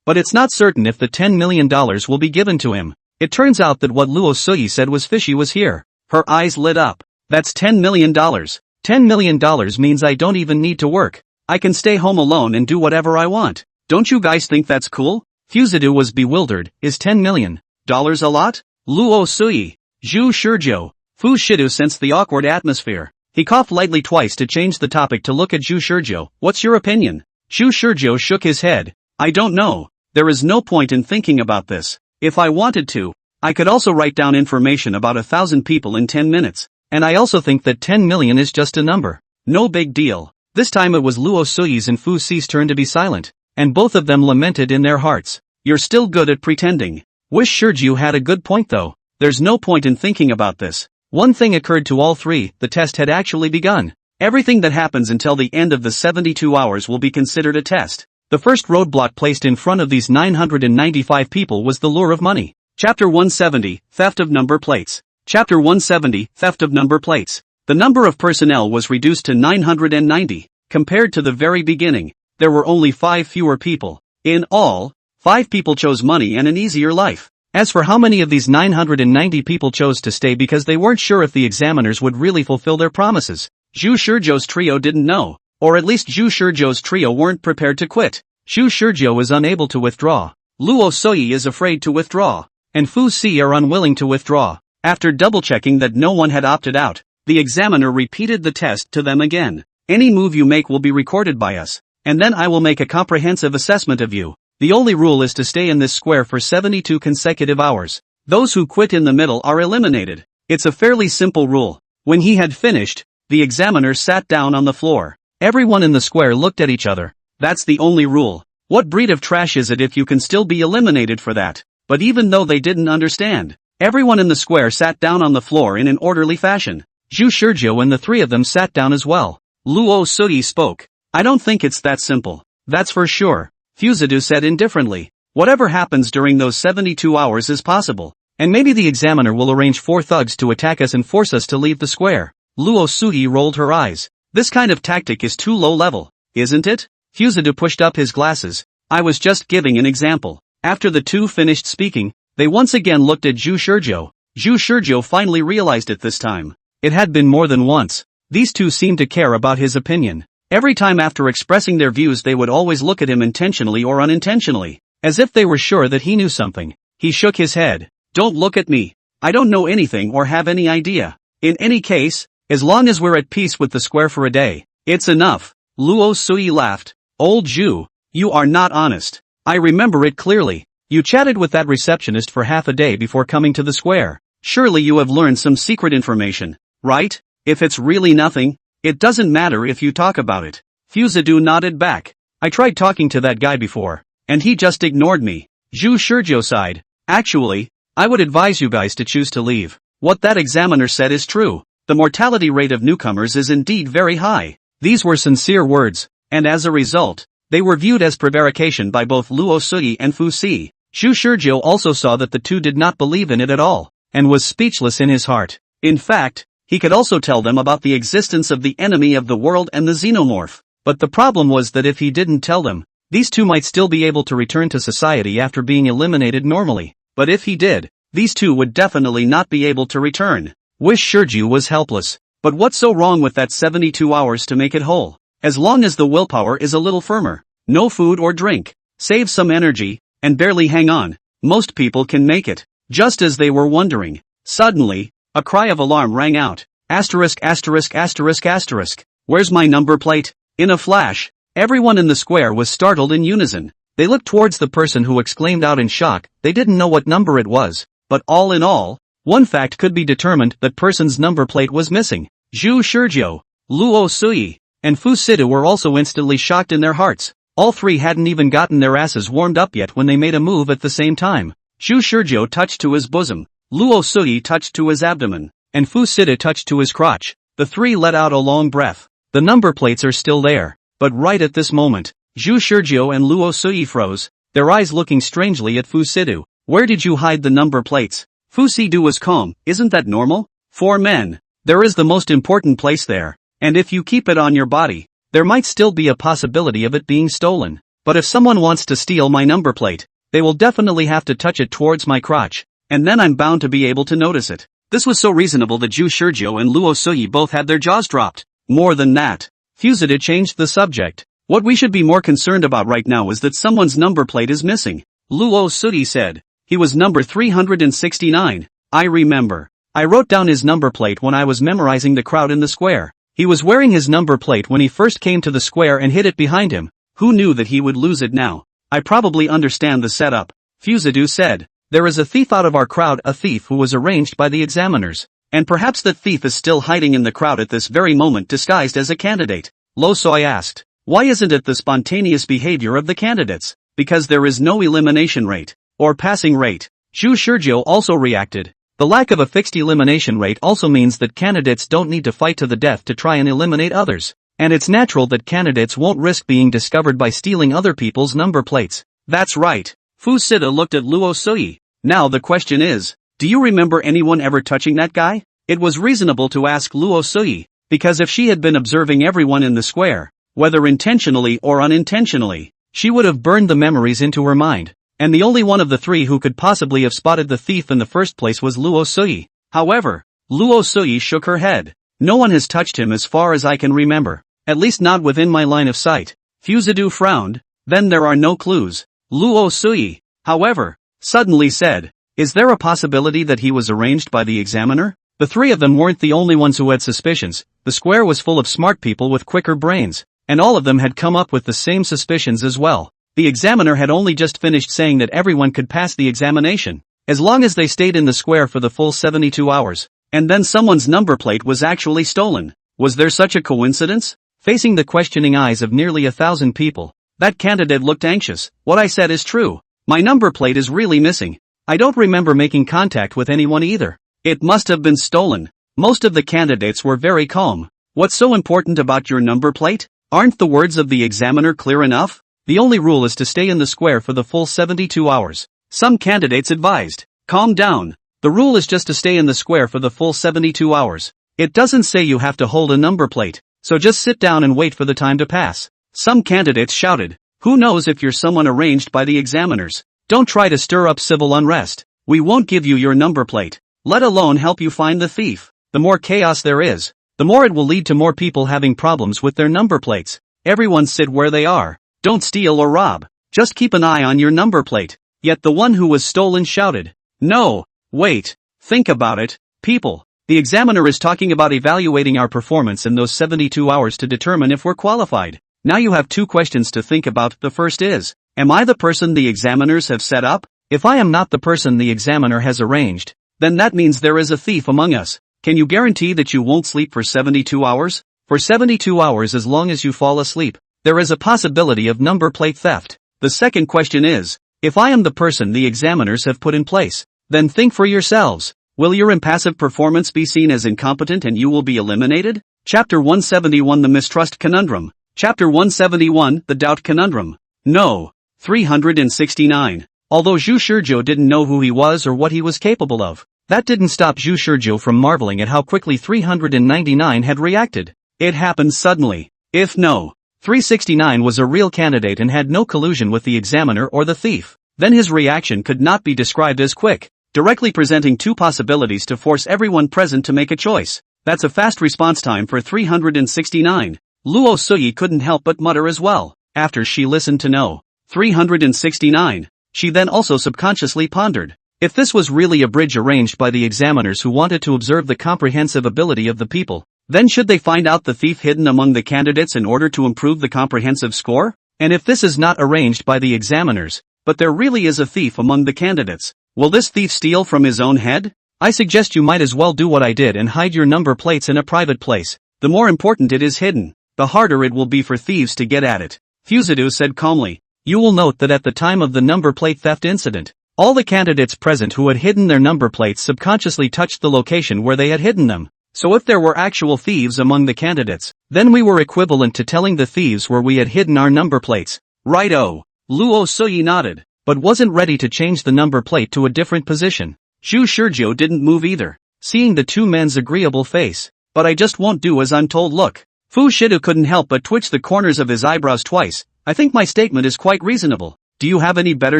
But it's not certain if the $10 million will be given to him." It turns out that what Luo Sui said was fishy was here. Her eyes lit up. "That's $10 million. $10 million means I don't even need to work. I can stay home alone and do whatever I want. Don't you guys think that's cool?" Fuzadu was bewildered. "Is $10 million a lot?" Luo Sui, Zhu Shizhou, Fu Shidu sensed the awkward atmosphere. He coughed lightly twice to change the topic to look at Zhu Shizhou. "What's your opinion?" Zhu Shizhou shook his head. "I don't know. There is no point in thinking about this. If I wanted to, I could also write down information about 1,000 people in 10 minutes. And I also think that 10 million is just a number. No big deal." This time it was Luo Sui's and Fu Si's turn to be silent. And both of them lamented in their hearts. "You're still good at pretending." Wish Shizhou had a good point though. There's no point in thinking about this. One thing occurred to all three: the test had actually begun. Everything that happens until the end of the 72 hours will be considered a test. The first roadblock placed in front of these 995 people was the lure of money. Chapter 170, Theft of Number Plates. Chapter 170, Theft of Number Plates. The number of personnel was reduced to 990. Compared to the very beginning, there were only 5 fewer people. In all, 5 people chose money and an easier life. As for how many of these 990 people chose to stay because they weren't sure if the examiners would really fulfill their promises, Zhu Shizhou's trio didn't know. Or at least Zhu Shizhou's trio weren't prepared to quit. Zhu Shizhou is unable to withdraw. Luo Sui is afraid to withdraw. And Fu Si are unwilling to withdraw. After double-checking that no one had opted out, the examiner repeated the test to them again. "Any move you make will be recorded by us. And then I will make a comprehensive assessment of you. The only rule is to stay in this square for 72 consecutive hours. Those who quit in the middle are eliminated. It's a fairly simple rule." When he had finished, the examiner sat down on the floor. Everyone in the square looked at each other. "That's the only rule. What breed of trash is it if you can still be eliminated for that?" But even though they didn't understand, everyone in the square sat down on the floor in an orderly fashion. Zhu Shizhou and the three of them sat down as well. Luo Sui spoke. "I don't think it's that simple. That's for sure." Fuzadu said indifferently. "Whatever happens during those 72 hours is possible. And maybe the examiner will arrange 4 thugs to attack us and force us to leave the square." Luo Sui rolled her eyes. "This kind of tactic is too low level, isn't it?" Fuzadu pushed up his glasses. "I was just giving an example." After the two finished speaking, they once again looked at Zhu Shizhou. Zhu Shizhou finally realized it this time. It had been more than once. These two seemed to care about his opinion. Every time after expressing their views they would always look at him intentionally or unintentionally. as if they were sure that he knew something. He shook his head. Don't look at me. I don't know anything or have any idea. In any case, as long as we're at peace with the square for a day, it's enough. Luo Sui laughed. Old Zhu, you are not honest. I remember it clearly. You chatted with that receptionist for half a day before coming to the square. Surely you have learned some secret information, right? If it's really nothing, it doesn't matter if you talk about it. Fuzadu nodded back. I tried talking to that guy before, and he just ignored me. Zhu Shurjo sighed. Actually, I would advise you guys to choose to leave. What that examiner said is true. The mortality rate of newcomers is indeed very high. These were sincere words, and as a result, they were viewed as prevarication by both Luo Sui and Fu Si. Zhu Shurjo also saw that the two did not believe in it at all, and was speechless in his heart. In fact, he could also tell them about the existence of the enemy of the world and the xenomorph. But the problem was that if he didn't tell them, these two might still be able to return to society after being eliminated normally. But if he did, these two would definitely not be able to return. Wish Shurju was helpless. But what's so wrong with that 72 hours to make it whole? As long as the willpower is a little firmer, no food or drink, save some energy, and barely hang on, most people can make it. Just as they were wondering, suddenly, a cry of alarm rang out. Asterisk asterisk asterisk asterisk. Where's my number plate? In a flash, everyone in the square was startled in unison. They looked towards the person who exclaimed out in shock. They didn't know what number it was, but all in all, one fact could be determined: that person's number plate was missing. Zhu Shurjo, Luo Sui, and Fu Sidu were also instantly shocked in their hearts. All three hadn't even gotten their asses warmed up yet when they made a move at the same time. Zhu Shurjo touched to his bosom, Luo Sui touched to his abdomen, and Fu Sidu touched to his crotch. The three let out a long breath. The number plates are still there, but right at this moment, Zhu Shurjo and Luo Sui froze, their eyes looking strangely at Fu Sidu. Where did you hide the number plates? Fu Sidu was calm. Isn't that normal? For men, there is the most important place there, and if you keep it on your body, there might still be a possibility of it being stolen. But if someone wants to steal my number plate, they will definitely have to touch it towards my crotch, and then I'm bound to be able to notice it. This was so reasonable that Zhu Shurjo and Luo Sui both had their jaws dropped. More than that, Fuzida changed the subject. What we should be more concerned about right now is that someone's number plate is missing. Luo Sui said. He was number 369. I remember. I wrote down his number plate when I was memorizing the crowd in the square. He was wearing his number plate when he first came to the square and hid it behind him. Who knew that he would lose it now? I probably understand the setup, Fuzadu said. There is a thief out of our crowd, a thief who was arranged by the examiners. And perhaps that thief is still hiding in the crowd at this very moment disguised as a candidate. Lo Soi asked. Why isn't it the spontaneous behavior of the candidates? Because there is no elimination rate, or passing rate. Zhu Shurjo also reacted. The lack of a fixed elimination rate also means that candidates don't need to fight to the death to try and eliminate others. And it's natural that candidates won't risk being discovered by stealing other people's number plates. That's right. Fu Sida looked at Luo Sui. Now the question is, do you remember anyone ever touching that guy? It was reasonable to ask Luo Sui, because if she had been observing everyone in the square, whether intentionally or unintentionally, she would have burned the memories into her mind. And the only one of the three who could possibly have spotted the thief in the first place was Luo Sui. However, Luo Sui shook her head. No one has touched him as far as I can remember. At least not within my line of sight. Fuzadu frowned. Then there are no clues. Luo Sui, however, suddenly said, is there a possibility that he was arranged by the examiner? The three of them weren't the only ones who had suspicions. The square was full of smart people with quicker brains, and all of them had come up with the same suspicions as well. The examiner had only just finished saying that everyone could pass the examination, as long as they stayed in the square for the full 72 hours. And then someone's number plate was actually stolen. Was there such a coincidence? Facing the questioning eyes of nearly 1,000 people, that candidate looked anxious. What I said is true. My number plate is really missing. I don't remember making contact with anyone either. It must have been stolen. Most of the candidates were very calm. What's so important about your number plate? Aren't the words of the examiner clear enough? The only rule is to stay in the square for the full 72 hours. Some candidates advised, calm down. The rule is just to stay in the square for the full 72 hours. It doesn't say you have to hold a number plate, so just sit down and wait for the time to pass. Some candidates shouted, who knows if you're someone arranged by the examiners? Don't try to stir up civil unrest. We won't give you your number plate, let alone help you find the thief. The more chaos there is, the more it will lead to more people having problems with their number plates. Everyone sit where they are. Don't steal or rob. Just keep an eye on your number plate. Yet the one who was stolen shouted, "No, wait, think about it, people. The examiner is talking about evaluating our performance in those 72 hours to determine if we're qualified. Now you have two questions to think about. The first is, am I the person the examiners have set up? If I am not the person the examiner has arranged, then that means there is a thief among us. Can you guarantee that you won't sleep for 72 hours? For 72 hours, as long as you fall asleep, there is a possibility of number plate theft. The second question is, if I am the person the examiners have put in place, then think for yourselves. Will your impassive performance be seen as incompetent and you will be eliminated? Chapter 171, The Mistrust Conundrum. Chapter 171, The Doubt Conundrum. No. 369. Although Zhu Shizhou didn't know who he was or what he was capable of, that didn't stop Zhu Shizhou from marveling at how quickly 399 had reacted. It happened suddenly. If no, 369 was a real candidate and had no collusion with the examiner or the thief, then his reaction could not be described as quick, directly presenting two possibilities to force everyone present to make a choice. That's a fast response time for 369. Luo Suyi couldn't help but mutter as well. After she listened to no. 369. She then also subconsciously pondered, if this was really a bridge arranged by the examiners who wanted to observe the comprehensive ability of the people, then should they find out the thief hidden among the candidates in order to improve the comprehensive score? And if this is not arranged by the examiners, but there really is a thief among the candidates, will this thief steal from his own head? I suggest you might as well do what I did and hide your number plates in a private place. The more important it is hidden, the harder it will be for thieves to get at it. Fuzadu said calmly. You will note that at the time of the number plate theft incident, all the candidates present who had hidden their number plates subconsciously touched the location where they had hidden them. So if there were actual thieves among the candidates, then we were equivalent to telling the thieves where we had hidden our number plates. Right-o. Luo Suyi nodded, but wasn't ready to change the number plate to a different position. Zhu Shizhou didn't move either, seeing the two men's agreeable face. But I just won't do as I'm told. Look. Fu Shidu couldn't help but twitch the corners of his eyebrows twice. I think my statement is quite reasonable. Do you have any better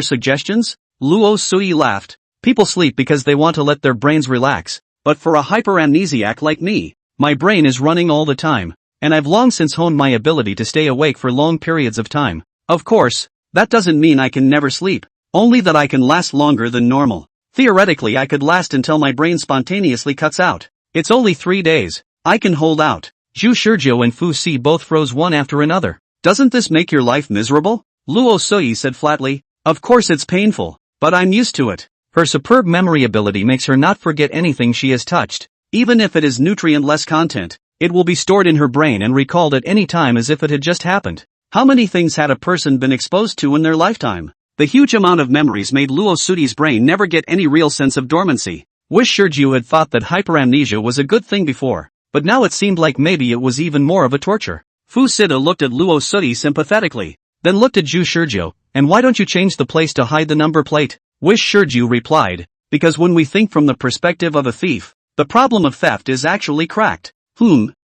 suggestions? Luo Suyi laughed. People sleep because they want to let their brains relax. But for a hyperamnesiac like me, my brain is running all the time, and I've long since honed my ability to stay awake for long periods of time. Of course, that doesn't mean I can never sleep, only that I can last longer than normal. Theoretically, I could last until my brain spontaneously cuts out. It's only 3 days. I can hold out. Zhu Shizhou and Fu Si both froze one after another. Doesn't this make your life miserable? Luo Suyi said flatly. Of course it's painful, but I'm used to it. Her superb memory ability makes her not forget anything she has touched. Even if it is nutrient-less content, it will be stored in her brain and recalled at any time as if it had just happened. How many things had a person been exposed to in their lifetime? The huge amount of memories made Luo Suyi's brain never get any real sense of dormancy. Wish Shizhou had thought that hyperamnesia was a good thing before, but now it seemed like maybe it was even more of a torture. Fu Sida looked at Luo Suyi sympathetically, then looked at Zhu Shizhou. And why don't you change the place to hide the number plate? Wish Shizhou replied, because when we think from the perspective of a thief, the problem of theft is actually cracked.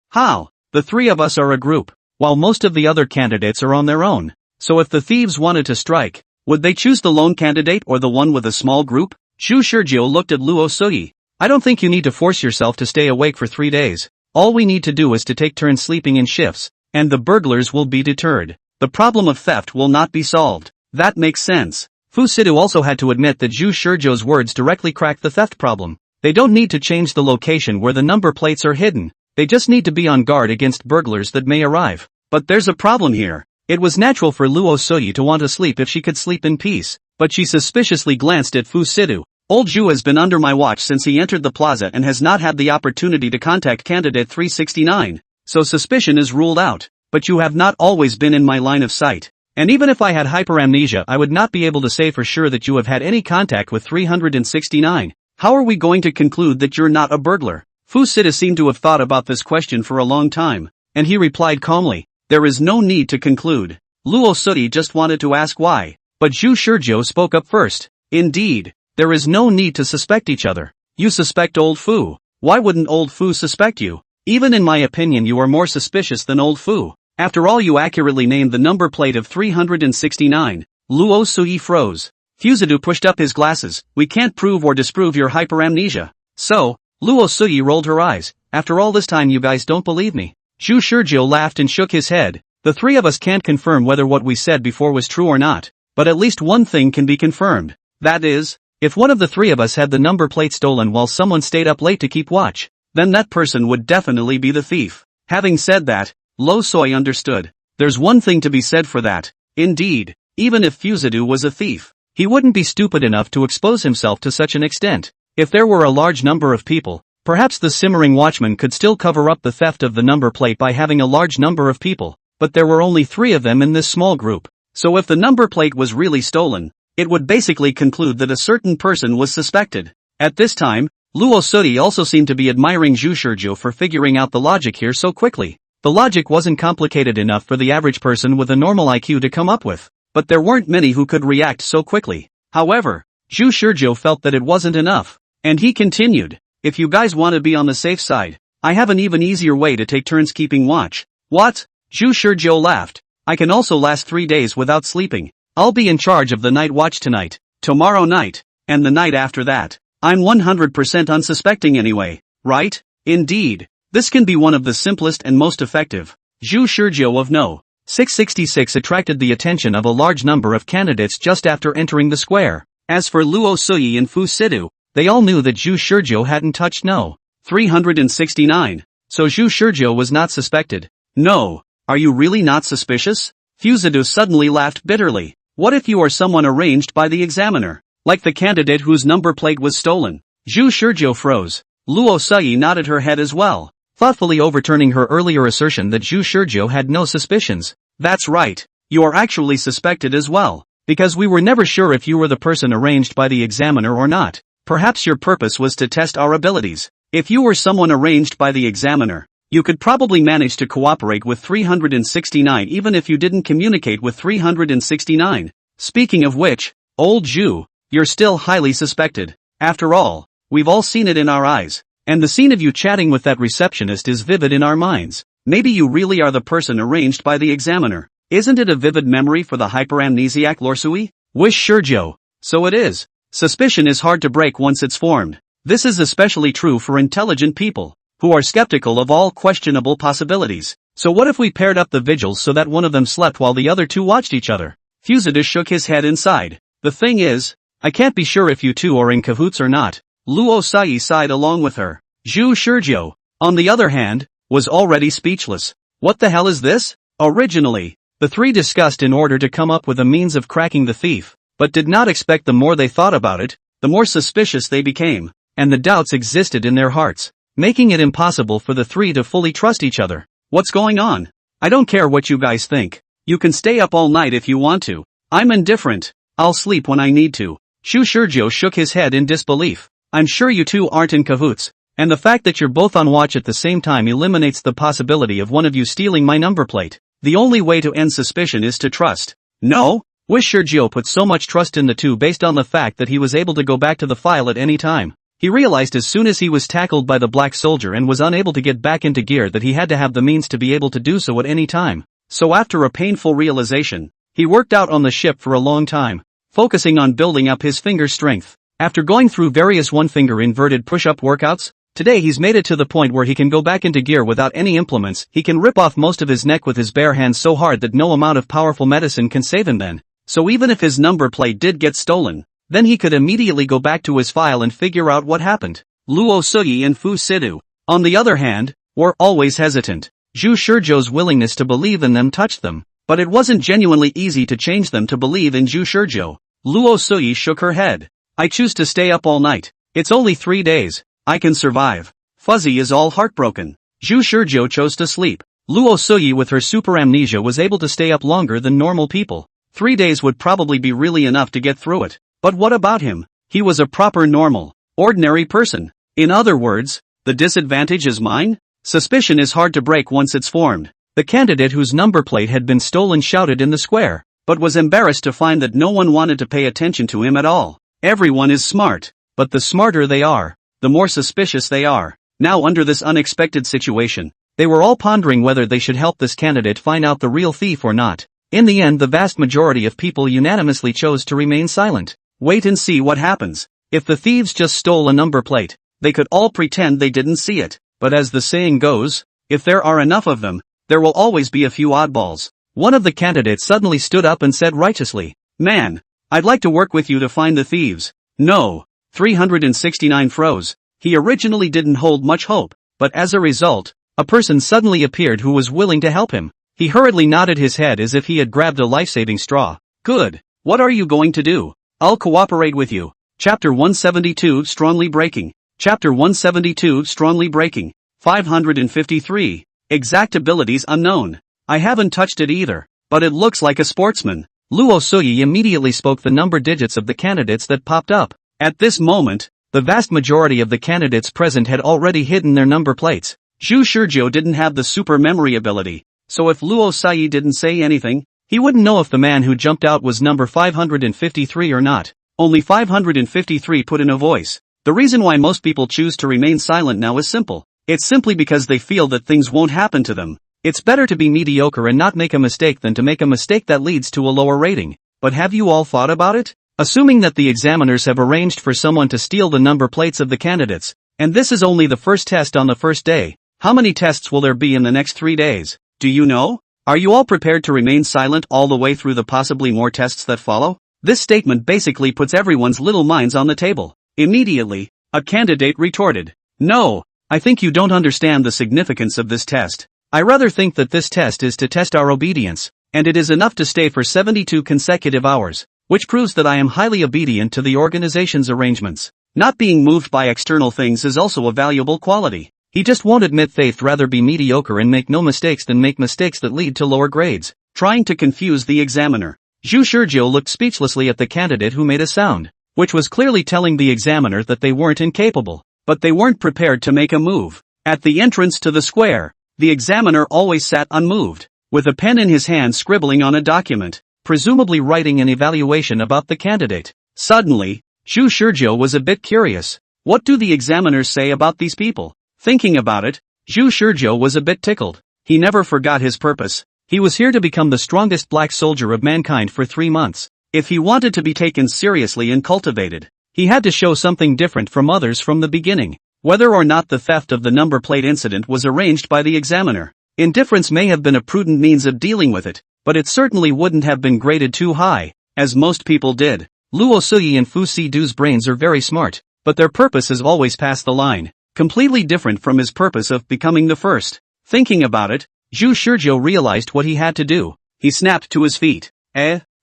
How? The three of us are a group, while most of the other candidates are on their own. So if the thieves wanted to strike, would they choose the lone candidate or the one with a small group? Zhu Shizhou looked at Luo Suyi. I don't think you need to force yourself to stay awake for 3 days. All we need to do is to take turns sleeping in shifts, and the burglars will be deterred. The problem of theft will not be solved. That makes sense. Fu Sidu also had to admit that Zhu Shizhou's words directly cracked the theft problem. They don't need to change the location where the number plates are hidden. They just need to be on guard against burglars that may arrive. But there's a problem here. It was natural for Luo Suyi to want to sleep if she could sleep in peace, but she suspiciously glanced at Fu Sidu. Old Zhu has been under my watch since he entered the plaza and has not had the opportunity to contact candidate 369, so suspicion is ruled out. But you have not always been in my line of sight. And even if I had hyperamnesia, I would not be able to say for sure that you have had any contact with 369. How are we going to conclude that you're not a burglar? Fu Sida seemed to have thought about this question for a long time, and he replied calmly, there is no need to conclude. Luo Suyi just wanted to ask why, but Zhu Shizhou spoke up first. Indeed, there is no need to suspect each other. You suspect old Fu. Why wouldn't old Fu suspect you? Even in my opinion you are more suspicious than old Fu. After all, you accurately named the number plate of 369. Luo Suyi froze. Fuzadu pushed up his glasses. We can't prove or disprove your hyperamnesia. So, Luo Suyi rolled her eyes. After all this time you guys don't believe me. Zhu Shizhou laughed and shook his head. The three of us can't confirm whether what we said before was true or not. but at least one thing can be confirmed. That is, if one of the three of us had the number plate stolen while someone stayed up late to keep watch, then that person would definitely be the thief. Having said that, Lo Soi understood. There's one thing to be said for that. Indeed, even if Fuzadu was a thief, he wouldn't be stupid enough to expose himself to such an extent. If there were a large number of people, perhaps the simmering watchman could still cover up the theft of the number plate by having a large number of people, but there were only 3 of them in this small group. So if the number plate was really stolen, it would basically conclude that a certain person was suspected. At this time, Luo Sudi also seemed to be admiring Zhu Shizhou for figuring out the logic here so quickly. The logic wasn't complicated enough for the average person with a normal IQ to come up with, but there weren't many who could react so quickly. However, Zhu Shizhou felt that it wasn't enough, and he continued, "If you guys want to be on the safe side, I have an even easier way to take turns keeping watch." "What?" Zhu Shizhou laughed. "I can also last 3 days without sleeping. I'll be in charge of the night watch tonight, tomorrow night, and the night after that. I'm 100% unsuspecting anyway, right?" Indeed, this can be one of the simplest and most effective. Zhu Shizhou of No. 666 attracted the attention of a large number of candidates just after entering the square. As for Luo Sui and Fu Sidu, they all knew that Zhu Shizhou hadn't touched No. 369, so Zhu Shizhou was not suspected. "No, are you really not suspicious?" Fuzadu suddenly laughed bitterly. "What if you are someone arranged by the examiner, like the candidate whose number plate was stolen?" Zhu Shizhou froze. Luo Sui nodded her head as well, thoughtfully overturning her earlier assertion that Zhu Shizhou had no suspicions. "That's right, you are actually suspected as well, because we were never sure if you were the person arranged by the examiner or not. Perhaps your purpose was to test our abilities. If you were someone arranged by the examiner, you could probably manage to cooperate with 369 even if you didn't communicate with 369. Speaking of which, old Zhu, you're still highly suspected. After all, we've all seen it in our eyes, and the scene of you chatting with that receptionist is vivid in our minds. Maybe you really are the person arranged by the examiner. Isn't it a vivid memory for the hyperamnesiac Lorsui? Wish Shizhou. So it is. Suspicion is hard to break once it's formed. This is especially true for intelligent people, who are skeptical of all questionable possibilities. So what if we paired up the vigils so that one of them slept while the other 2 watched each other? Fuzadu shook his head inside. "The thing is, I can't be sure if you 2 are in cahoots or not." Luo Sai sighed along with her. Zhu Shizhou, on the other hand, was already speechless. What the hell is this? Originally, the 3 discussed in order to come up with a means of cracking the thief, but did not expect the more they thought about it, the more suspicious they became, and the doubts existed in their hearts, making it impossible for the 3 to fully trust each other. "What's going on? I don't care what you guys think. You can stay up all night if you want to. I'm indifferent. I'll sleep when I need to." Zhu Shizhou shook his head in disbelief. "I'm sure you 2 aren't in cahoots, and the fact that you're both on watch at the same time eliminates the possibility of one of you stealing my number plate. The only way to end suspicion is to trust." "No?" Wish Shizhou put so much trust in the 2 based on the fact that he was able to go back to the file at any time. He realized as soon as he was tackled by the black soldier and was unable to get back into gear that he had to have the means to be able to do so at any time. So after a painful realization, he worked out on the ship for a long time, focusing on building up his finger strength. After going through various one-finger inverted push-up workouts, today he's made it to the point where he can go back into gear without any implements. He can rip off most of his neck with his bare hands so hard that no amount of powerful medicine can save him then. So even if his number plate did get stolen, then he could immediately go back to his file and figure out what happened. Luo Sui and Fu Sidu, on the other hand, were always hesitant. Zhu Shizhou's willingness to believe in them touched them, but it wasn't genuinely easy to change them to believe in Zhu Shizhou. Luo Sui shook her head. "I choose to stay up all night. It's only 3 days. I can survive." Fuzzy is all heartbroken. Zhu Shizhou chose to sleep. Luo Sui with her super amnesia was able to stay up longer than normal people. 3 days would probably be really enough to get through it. But what about him? He was a proper normal, ordinary person. In other words, the disadvantage is mine? Suspicion is hard to break once it's formed. The candidate whose number plate had been stolen shouted in the square, but was embarrassed to find that no one wanted to pay attention to him at all. Everyone is smart, but the smarter they are, the more suspicious they are. Now under this unexpected situation, they were all pondering whether they should help this candidate find out the real thief or not. In the end, the vast majority of people unanimously chose to remain silent. Wait and see what happens. If the thieves just stole a number plate, they could all pretend they didn't see it. But as the saying goes, if there are enough of them, there will always be a few oddballs. One of the candidates suddenly stood up and said righteously, Man, I'd like to work with you to find the thieves. No. 369 froze. He originally didn't hold much hope, but as a result, a person suddenly appeared who was willing to help him. He hurriedly nodded his head as if he had grabbed a life-saving straw. Good. What are you going to do? I'll cooperate with you. Chapter 172 Strongly Breaking. Chapter 172 Strongly Breaking. 553. Exact abilities unknown. I haven't touched it either, but it looks like a sportsman. Luo Suyi immediately spoke the number digits of the candidates that popped up. At this moment, the vast majority of the candidates present had already hidden their number plates. Zhu Shizhou didn't have the super memory ability, so if Luo Suyi didn't say anything, he wouldn't know if the man who jumped out was number 553 or not. Only 553 put in a voice. The reason why most people choose to remain silent now is simple. It's simply because they feel that things won't happen to them. It's better to be mediocre and not make a mistake than to make a mistake that leads to a lower rating. But have you all thought about it? Assuming that the examiners have arranged for someone to steal the number plates of the candidates, and this is only the first test on the first day, how many tests will there be in the next 3 days? Do you know? Are you all prepared to remain silent all the way through the possibly more tests that follow? This statement basically puts everyone's little minds on the table. Immediately, a candidate retorted, "No, I think you don't understand the significance of this test. I rather think that this test is to test our obedience, and it is enough to stay for 72 consecutive hours, which proves that I am highly obedient to the organization's arrangements. Not being moved by external things is also a valuable quality. He just won't admit faith, rather be mediocre and make no mistakes than make mistakes that lead to lower grades." Trying to confuse the examiner, Zhu Shizhou looked speechlessly at the candidate who made a sound, which was clearly telling the examiner that they weren't incapable, but they weren't prepared to make a move. At the entrance to the square, the examiner always sat unmoved, with a pen in his hand scribbling on a document, presumably writing an evaluation about the candidate. Suddenly, Zhu Shizhou was a bit curious. What do the examiners say about these people? Thinking about it, Zhu Shizhou was a bit tickled. He never forgot his purpose. He was here to become the strongest black soldier of mankind for 3 months. If he wanted to be taken seriously and cultivated, he had to show something different from others from the beginning. Whether or not the theft of the number plate incident was arranged by the examiner, indifference may have been a prudent means of dealing with it, but it certainly wouldn't have been graded too high, as most people did. Luo Suyi and Fu Sidu's brains are very smart, but their purpose is always past the line, completely different from his purpose of becoming the first. Thinking about it, Zhu Shizhou realized what he had to do. He snapped to his feet.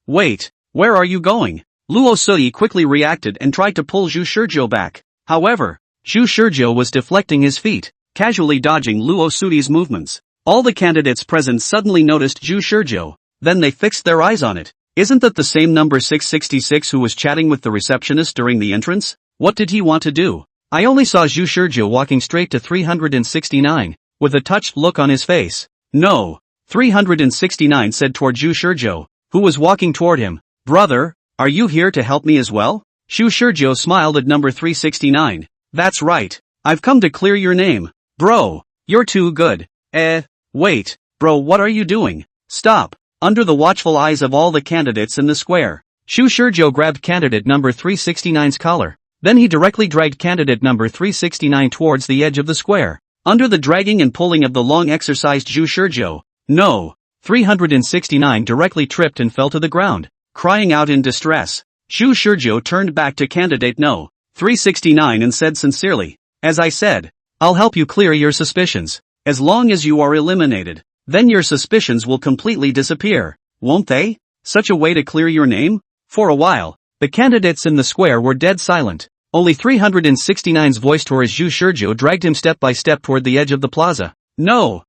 Wait, where are you going? Luo Suyi quickly reacted and tried to pull Zhu Shizhou back. However, Zhu Shizhou was deflecting his feet, casually dodging Luo Suyi's movements. All the candidates present suddenly noticed Zhu Shizhou, then they fixed their eyes on it. Isn't that the same number 666 who was chatting with the receptionist during the entrance? What did he want to do? I only saw Zhu Shizhou walking straight to 369, with a touched look on his face. No, 369 said toward Zhu Shizhou, who was walking toward him. Brother, are you here to help me as well? Zhu Shizhou smiled at number 369. That's right, I've come to clear your name. Bro, you're too good. Wait, bro, what are you doing? Stop. Under the watchful eyes of all the candidates in the square, Zhu Shizhou grabbed candidate number 369's collar. Then he directly dragged candidate number 369 towards the edge of the square. Under the dragging and pulling of the long exercised Zhu Shizhou, 369 directly tripped and fell to the ground. Crying out in distress, Zhu Shizhou turned back to candidate 369 and said sincerely, "As I said, I'll help you clear your suspicions. As long as you are eliminated, then your suspicions will completely disappear, won't they? Such a way to clear your name?" For a while, the candidates in the square were dead silent. Only 369's voice towards Zhu Shizhou dragged him step by step toward the edge of the plaza. No,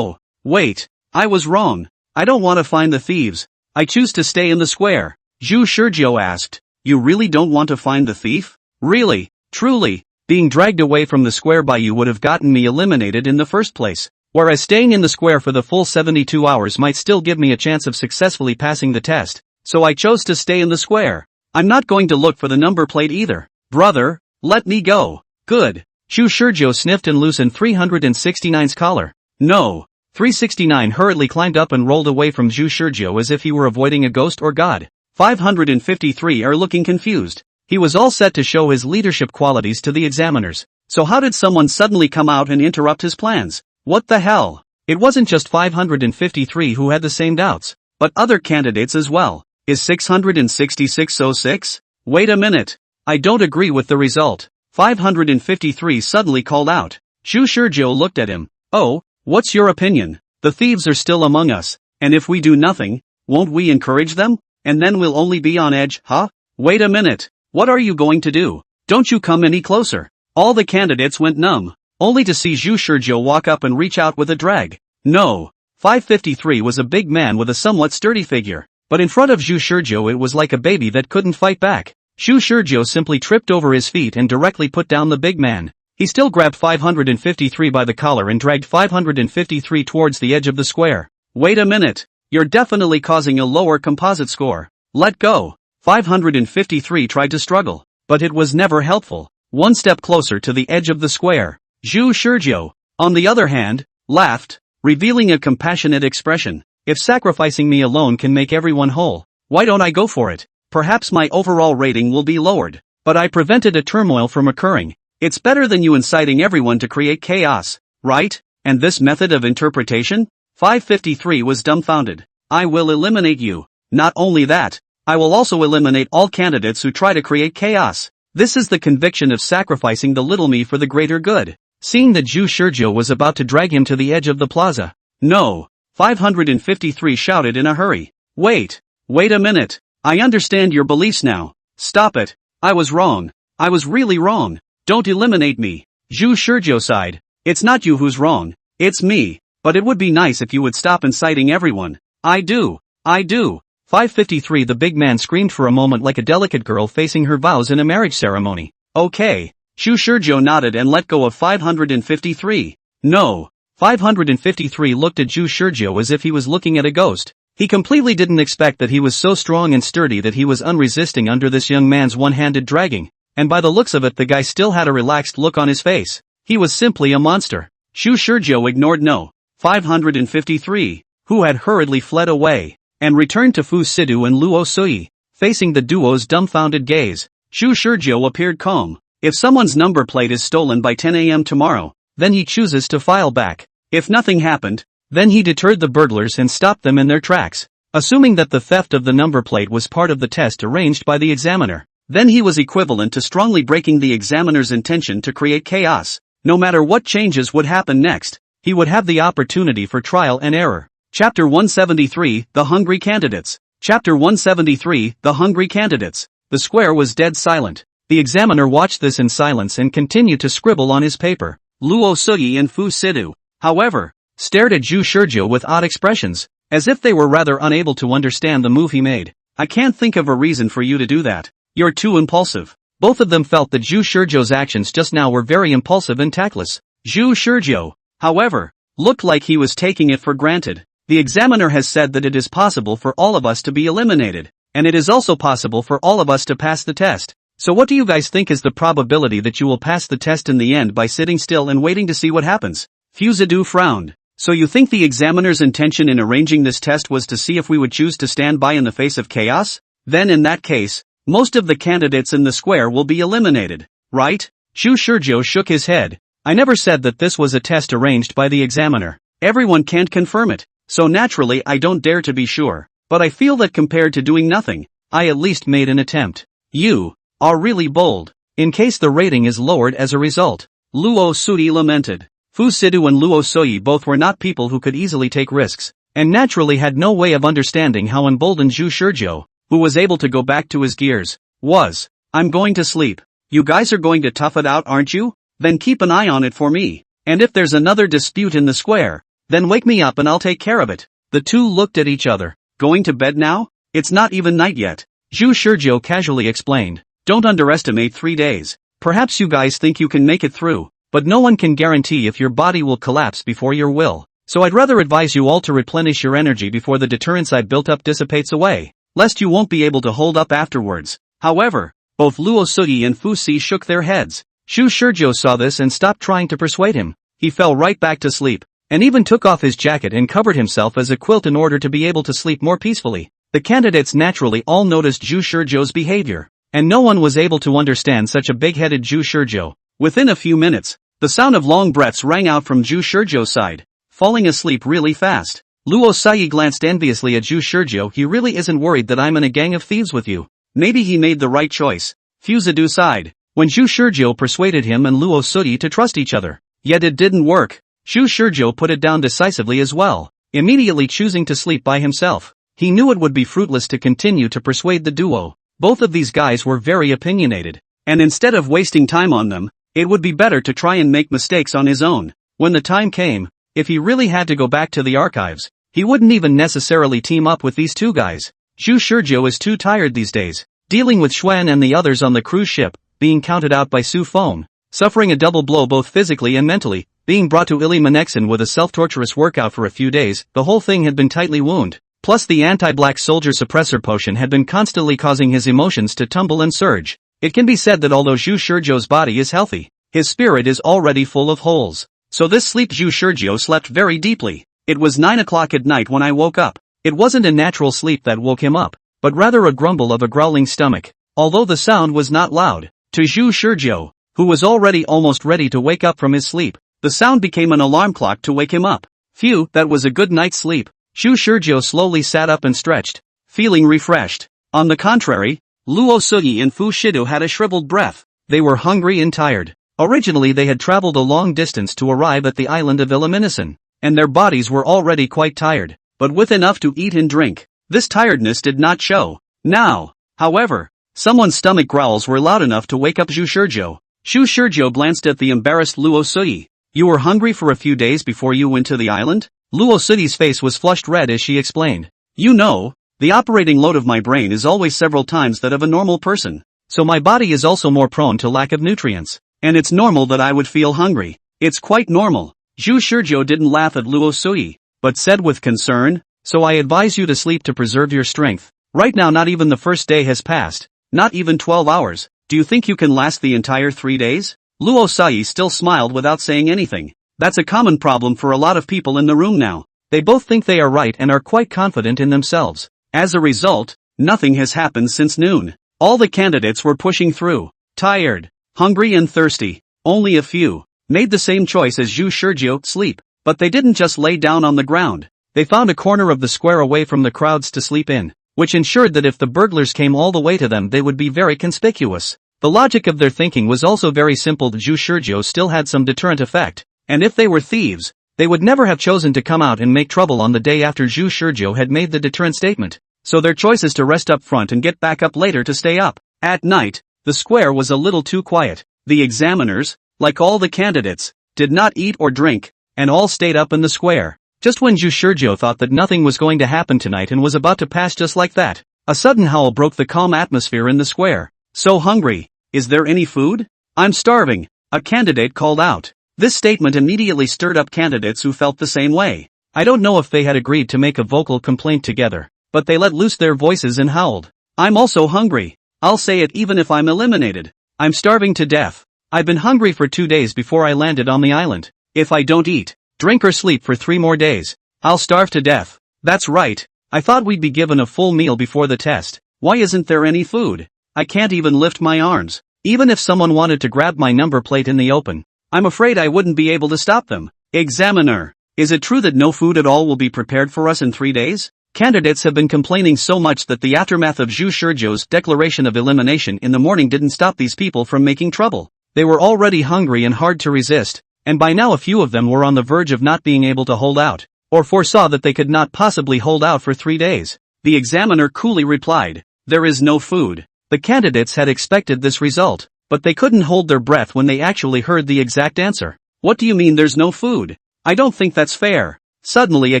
wait, I was wrong. I don't want to find the thieves. I choose to stay in the square. Zhu Shizhou asked, "You really don't want to find the thief? Really, truly, being dragged away from the square by you would have gotten me eliminated in the first place, whereas staying in the square for the full 72 hours might still give me a chance of successfully passing the test, so I chose to stay in the square. I'm not going to look for the number plate either. Brother, let me go." Good. Zhu Shizhou sniffed and loosened 369's collar. 369 hurriedly climbed up and rolled away from Zhu Shizhou as if he were avoiding a ghost or god. 553 are looking confused. He was all set to show his leadership qualities to the examiners. So how did someone suddenly come out and interrupt his plans? What the hell? It wasn't just 553 who had the same doubts, but other candidates as well. Is 666 so 6? Wait a minute. I don't agree with the result. 553 suddenly called out. Zhu Shizhou looked at him. Oh, what's your opinion? The thieves are still among us, and if we do nothing, won't we encourage them? And then we'll only be on edge, huh? Wait a minute. What are you going to do? Don't you come any closer. All the candidates went numb, only to see Zhu Shizhou walk up and reach out with a drag. No. 553 was a big man with a somewhat sturdy figure, but in front of Zhu Shizhou it was like a baby that couldn't fight back. Zhu Shizhou simply tripped over his feet and directly put down the big man. He still grabbed 553 by the collar and dragged 553 towards the edge of the square. Wait a minute. You're definitely causing a lower composite score. Let go. 553 tried to struggle, but it was never helpful. One step closer to the edge of the square. Zhu Shizhou, on the other hand, laughed, revealing a compassionate expression. If sacrificing me alone can make everyone whole, why don't I go for it? Perhaps my overall rating will be lowered, but I prevented a turmoil from occurring. It's better than you inciting everyone to create chaos, right? And this method of interpretation? 553 was dumbfounded. I will eliminate you. Not only that, I will also eliminate all candidates who try to create chaos. This is the conviction of sacrificing the little me for the greater good. Seeing that Zhu Shizhou was about to drag him to the edge of the plaza. No. 553 shouted in a hurry. Wait a minute. I understand your beliefs now. Stop it. I was wrong. I was really wrong. Don't eliminate me. Zhu Shizhou sighed. It's not you who's wrong. It's me. But it would be nice if you would stop inciting everyone. I do. 553 The big man screamed for a moment like a delicate girl facing her vows in a marriage ceremony. Okay. Zhu Shizhou nodded and let go of 553. No. 553 looked at Zhu Shizhou as if he was looking at a ghost. He completely didn't expect that he was so strong and sturdy that he was unresisting under this young man's one-handed dragging. And by the looks of it the guy still had a relaxed look on his face. He was simply a monster. Zhu Shizhou ignored no. 553, who had hurriedly fled away, and returned to Fu Sidu and Luo Sui, facing the duo's dumbfounded gaze. Zhu Shizhou appeared calm. If someone's number plate is stolen by 10 a.m. tomorrow, then he chooses to file back. If nothing happened, then he deterred the burglars and stopped them in their tracks. Assuming that the theft of the number plate was part of the test arranged by the examiner, then he was equivalent to strongly breaking the examiner's intention to create chaos. No matter what changes would happen next, he would have the opportunity for trial and error. Chapter 173, The Hungry Candidates. Chapter 173, The Hungry Candidates. The square was dead silent. The examiner watched this in silence and continued to scribble on his paper. Luo Sui and Fu Sidu, however, stared at Zhu Shizhou with odd expressions, as if they were rather unable to understand the move he made. I can't think of a reason for you to do that. You're too impulsive. Both of them felt that Zhu Shizhou's actions just now were very impulsive and tactless. Zhu Shizhou, however, looked like he was taking it for granted. The examiner has said that it is possible for all of us to be eliminated, and it is also possible for all of us to pass the test. So what do you guys think is the probability that you will pass the test in the end by sitting still and waiting to see what happens? Fu Sidu frowned. So you think the examiner's intention in arranging this test was to see if we would choose to stand by in the face of chaos? Then in that case, most of the candidates in the square will be eliminated, right? Zhu Shizhou shook his head. I never said that this was a test arranged by the examiner. Everyone can't confirm it, so naturally I don't dare to be sure. But I feel that compared to doing nothing, I at least made an attempt. You are really bold. In case the rating is lowered as a result. Luo Sui lamented. Fu Sidu and Luo Sui both were not people who could easily take risks, and naturally had no way of understanding how emboldened Zhu Shizhou, who was able to go back to his gears, was. I'm going to sleep. You guys are going to tough it out, aren't you? Then keep an eye on it for me. And if there's another dispute in the square, then wake me up and I'll take care of it. The two looked at each other. Going to bed now? It's not even night yet. Zhu Shizhou casually explained. Don't underestimate 3 days. Perhaps you guys think you can make it through, but no one can guarantee if your body will collapse before your will. So I'd rather advise you all to replenish your energy before the deterrence I built up dissipates away, lest you won't be able to hold up afterwards. However, both Luo Sui and Fu Si shook their heads. Zhu Shizhou saw this and stopped trying to persuade him. He fell right back to sleep, and even took off his jacket and covered himself as a quilt in order to be able to sleep more peacefully. The candidates naturally all noticed Zhu Shizhou's behavior, and no one was able to understand such a big-headed Zhu Shizhou. Within a few minutes, the sound of long breaths rang out from Zhu Shizhou's side, falling asleep really fast. Luo Sai glanced enviously at Zhu Shizhou. He really isn't worried that I'm in a gang of thieves with you. Maybe he made the right choice. Fu Zidu sighed, when Zhu Shizhou persuaded him and Luo Sudi to trust each other. Yet it didn't work. Zhu Shizhou put it down decisively as well, immediately choosing to sleep by himself. He knew it would be fruitless to continue to persuade the duo. Both of these guys were very opinionated, and instead of wasting time on them, it would be better to try and make mistakes on his own. When the time came, if he really had to go back to the archives, he wouldn't even necessarily team up with these two guys. Zhu Shizhou is too tired these days, dealing with Xuan and the others on the cruise ship, being counted out by Su Feng, suffering a double blow both physically and mentally, being brought to Ili Manexin with a self-torturous workout for a few days. The whole thing had been tightly wound. Plus the anti-black soldier suppressor potion had been constantly causing his emotions to tumble and surge. It can be said that although Zhu Shizhou's body is healthy, his spirit is already full of holes. So this sleep Zhu Shizhou slept very deeply. It was 9 o'clock at night when I woke up. It wasn't a natural sleep that woke him up, but rather a grumble of a growling stomach, although the sound was not loud. To Zhu Shizhou, who was already almost ready to wake up from his sleep, the sound became an alarm clock to wake him up. Phew, that was a good night's sleep. Zhu Shizhou slowly sat up and stretched, feeling refreshed. On the contrary, Luo Suyi and Fu Shidu had a shriveled breath. They were hungry and tired. Originally they had traveled a long distance to arrive at the island of Illumination, and their bodies were already quite tired, but with enough to eat and drink, this tiredness did not show. Now, however, someone's stomach growls were loud enough to wake up Zhu Shizhou. Zhu Shizhou glanced at the embarrassed Luo Suyi. You were hungry for a few days before you went to the island? Luo Suyi's face was flushed red as she explained. You know, the operating load of my brain is always several times that of a normal person, so my body is also more prone to lack of nutrients, and it's normal that I would feel hungry. It's quite normal. Zhu Shizhou didn't laugh at Luo Suyi, but said with concern, so I advise you to sleep to preserve your strength. Right now not even the first day has passed, not even 12 hours. Do you think you can last the entire 3 days? Luo Sai still smiled without saying anything. That's a common problem for a lot of people in the room now. They both think they are right and are quite confident in themselves. As a result, nothing has happened since noon. All the candidates were pushing through, tired, hungry and thirsty. Only a few made the same choice as Zhu Shizhou, sleep. But they didn't just lay down on the ground. They found a corner of the square away from the crowds to sleep in, which ensured that if the burglars came all the way to them they would be very conspicuous. The logic of their thinking was also very simple. Zhu Shizhou still had some deterrent effect, and if they were thieves, they would never have chosen to come out and make trouble on the day after Zhu Shizhou had made the deterrent statement. So their choice is to rest up front and get back up later to stay up. At night, the square was a little too quiet. The examiners, like all the candidates, did not eat or drink, and all stayed up in the square. Just when Zhu Shizhou thought that nothing was going to happen tonight and was about to pass just like that, a sudden howl broke the calm atmosphere in the square. So hungry. Is there any food? I'm starving, a candidate called out. This statement immediately stirred up candidates who felt the same way. I don't know if they had agreed to make a vocal complaint together, but they let loose their voices and howled. I'm also hungry. I'll say it even if I'm eliminated. I'm starving to death. I've been hungry for 2 days before I landed on the island. If I don't eat, drink or sleep for 3 more days, I'll starve to death. That's right. I thought we'd be given a full meal before the test. Why isn't there any food? I can't even lift my arms. Even if someone wanted to grab my number plate in the open, I'm afraid I wouldn't be able to stop them. Examiner, is it true that no food at all will be prepared for us in 3 days? Candidates have been complaining so much that the aftermath of Zhu Shizhou's declaration of elimination in the morning didn't stop these people from making trouble. They were already hungry and hard to resist, and by now a few of them were on the verge of not being able to hold out, or foresaw that they could not possibly hold out for 3 days. The examiner coolly replied, there is no food. The candidates had expected this result, but they couldn't hold their breath when they actually heard the exact answer. What do you mean there's no food? I don't think that's fair. Suddenly a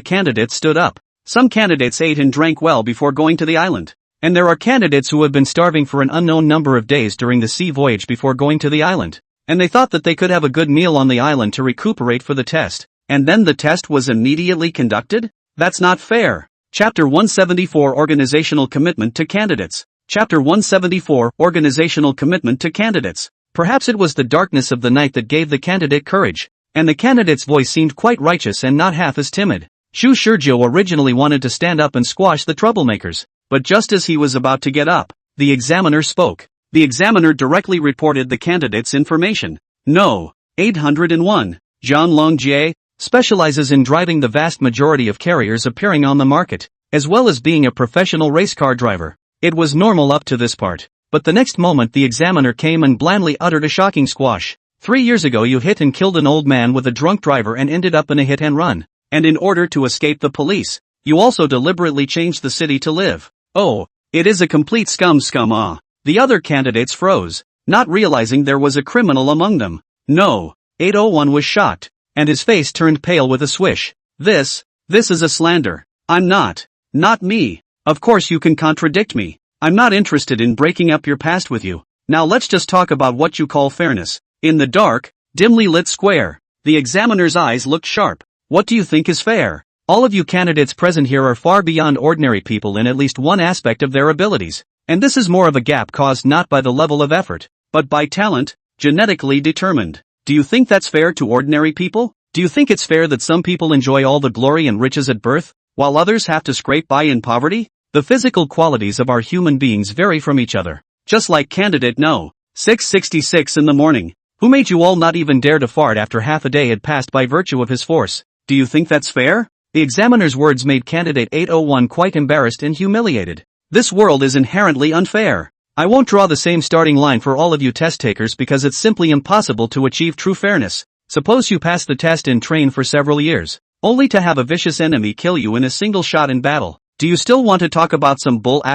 candidate stood up. Some candidates ate and drank well before going to the island, and there are candidates who have been starving for an unknown number of days during the sea voyage before going to the island, and they thought that they could have a good meal on the island to recuperate for the test, and then the test was immediately conducted? That's not fair. Chapter 174 Organizational Commitment to Candidates. Chapter 174 Organizational Commitment to Candidates. Perhaps it was the darkness of the night that gave the candidate courage, and the candidate's voice seemed quite righteous and not half as timid. Zhu Shizhou originally wanted to stand up and squash the troublemakers, but just as he was about to get up, the examiner spoke. The examiner directly reported the candidate's information. No. 801. Zhang Longjie, specializes in driving the vast majority of carriers appearing on the market, as well as being a professional race car driver. It was normal up to this part. But the next moment the examiner came and blandly uttered a shocking squash. 3 years ago you hit and killed an old man with a drunk driver and ended up in a hit and run. And in order to escape the police, you also deliberately changed the city to live. Oh, it is a complete scum. The other candidates froze, not realizing there was a criminal among them. No, 801 was shocked, and his face turned pale with a swish. This is a slander. I'm not me. Of course you can contradict me. I'm not interested in breaking up your past with you. Now let's just talk about what you call fairness. In the dark, dimly lit square, the examiner's eyes looked sharp. What do you think is fair? All of you candidates present here are far beyond ordinary people in at least one aspect of their abilities, and this is more of a gap caused not by the level of effort, but by talent, genetically determined. Do you think that's fair to ordinary people? Do you think it's fair that some people enjoy all the glory and riches at birth, while others have to scrape by in poverty? The physical qualities of our human beings vary from each other. Just like candidate No. 666 in the morning. Who made you all not even dare to fart after half a day had passed by virtue of his force? Do you think that's fair? The examiner's words made candidate 801 quite embarrassed and humiliated. This world is inherently unfair. I won't draw the same starting line for all of you test takers because it's simply impossible to achieve true fairness. Suppose you pass the test and train for several years, only to have a vicious enemy kill you in a single shot in battle. Do you still want to talk about some bull *****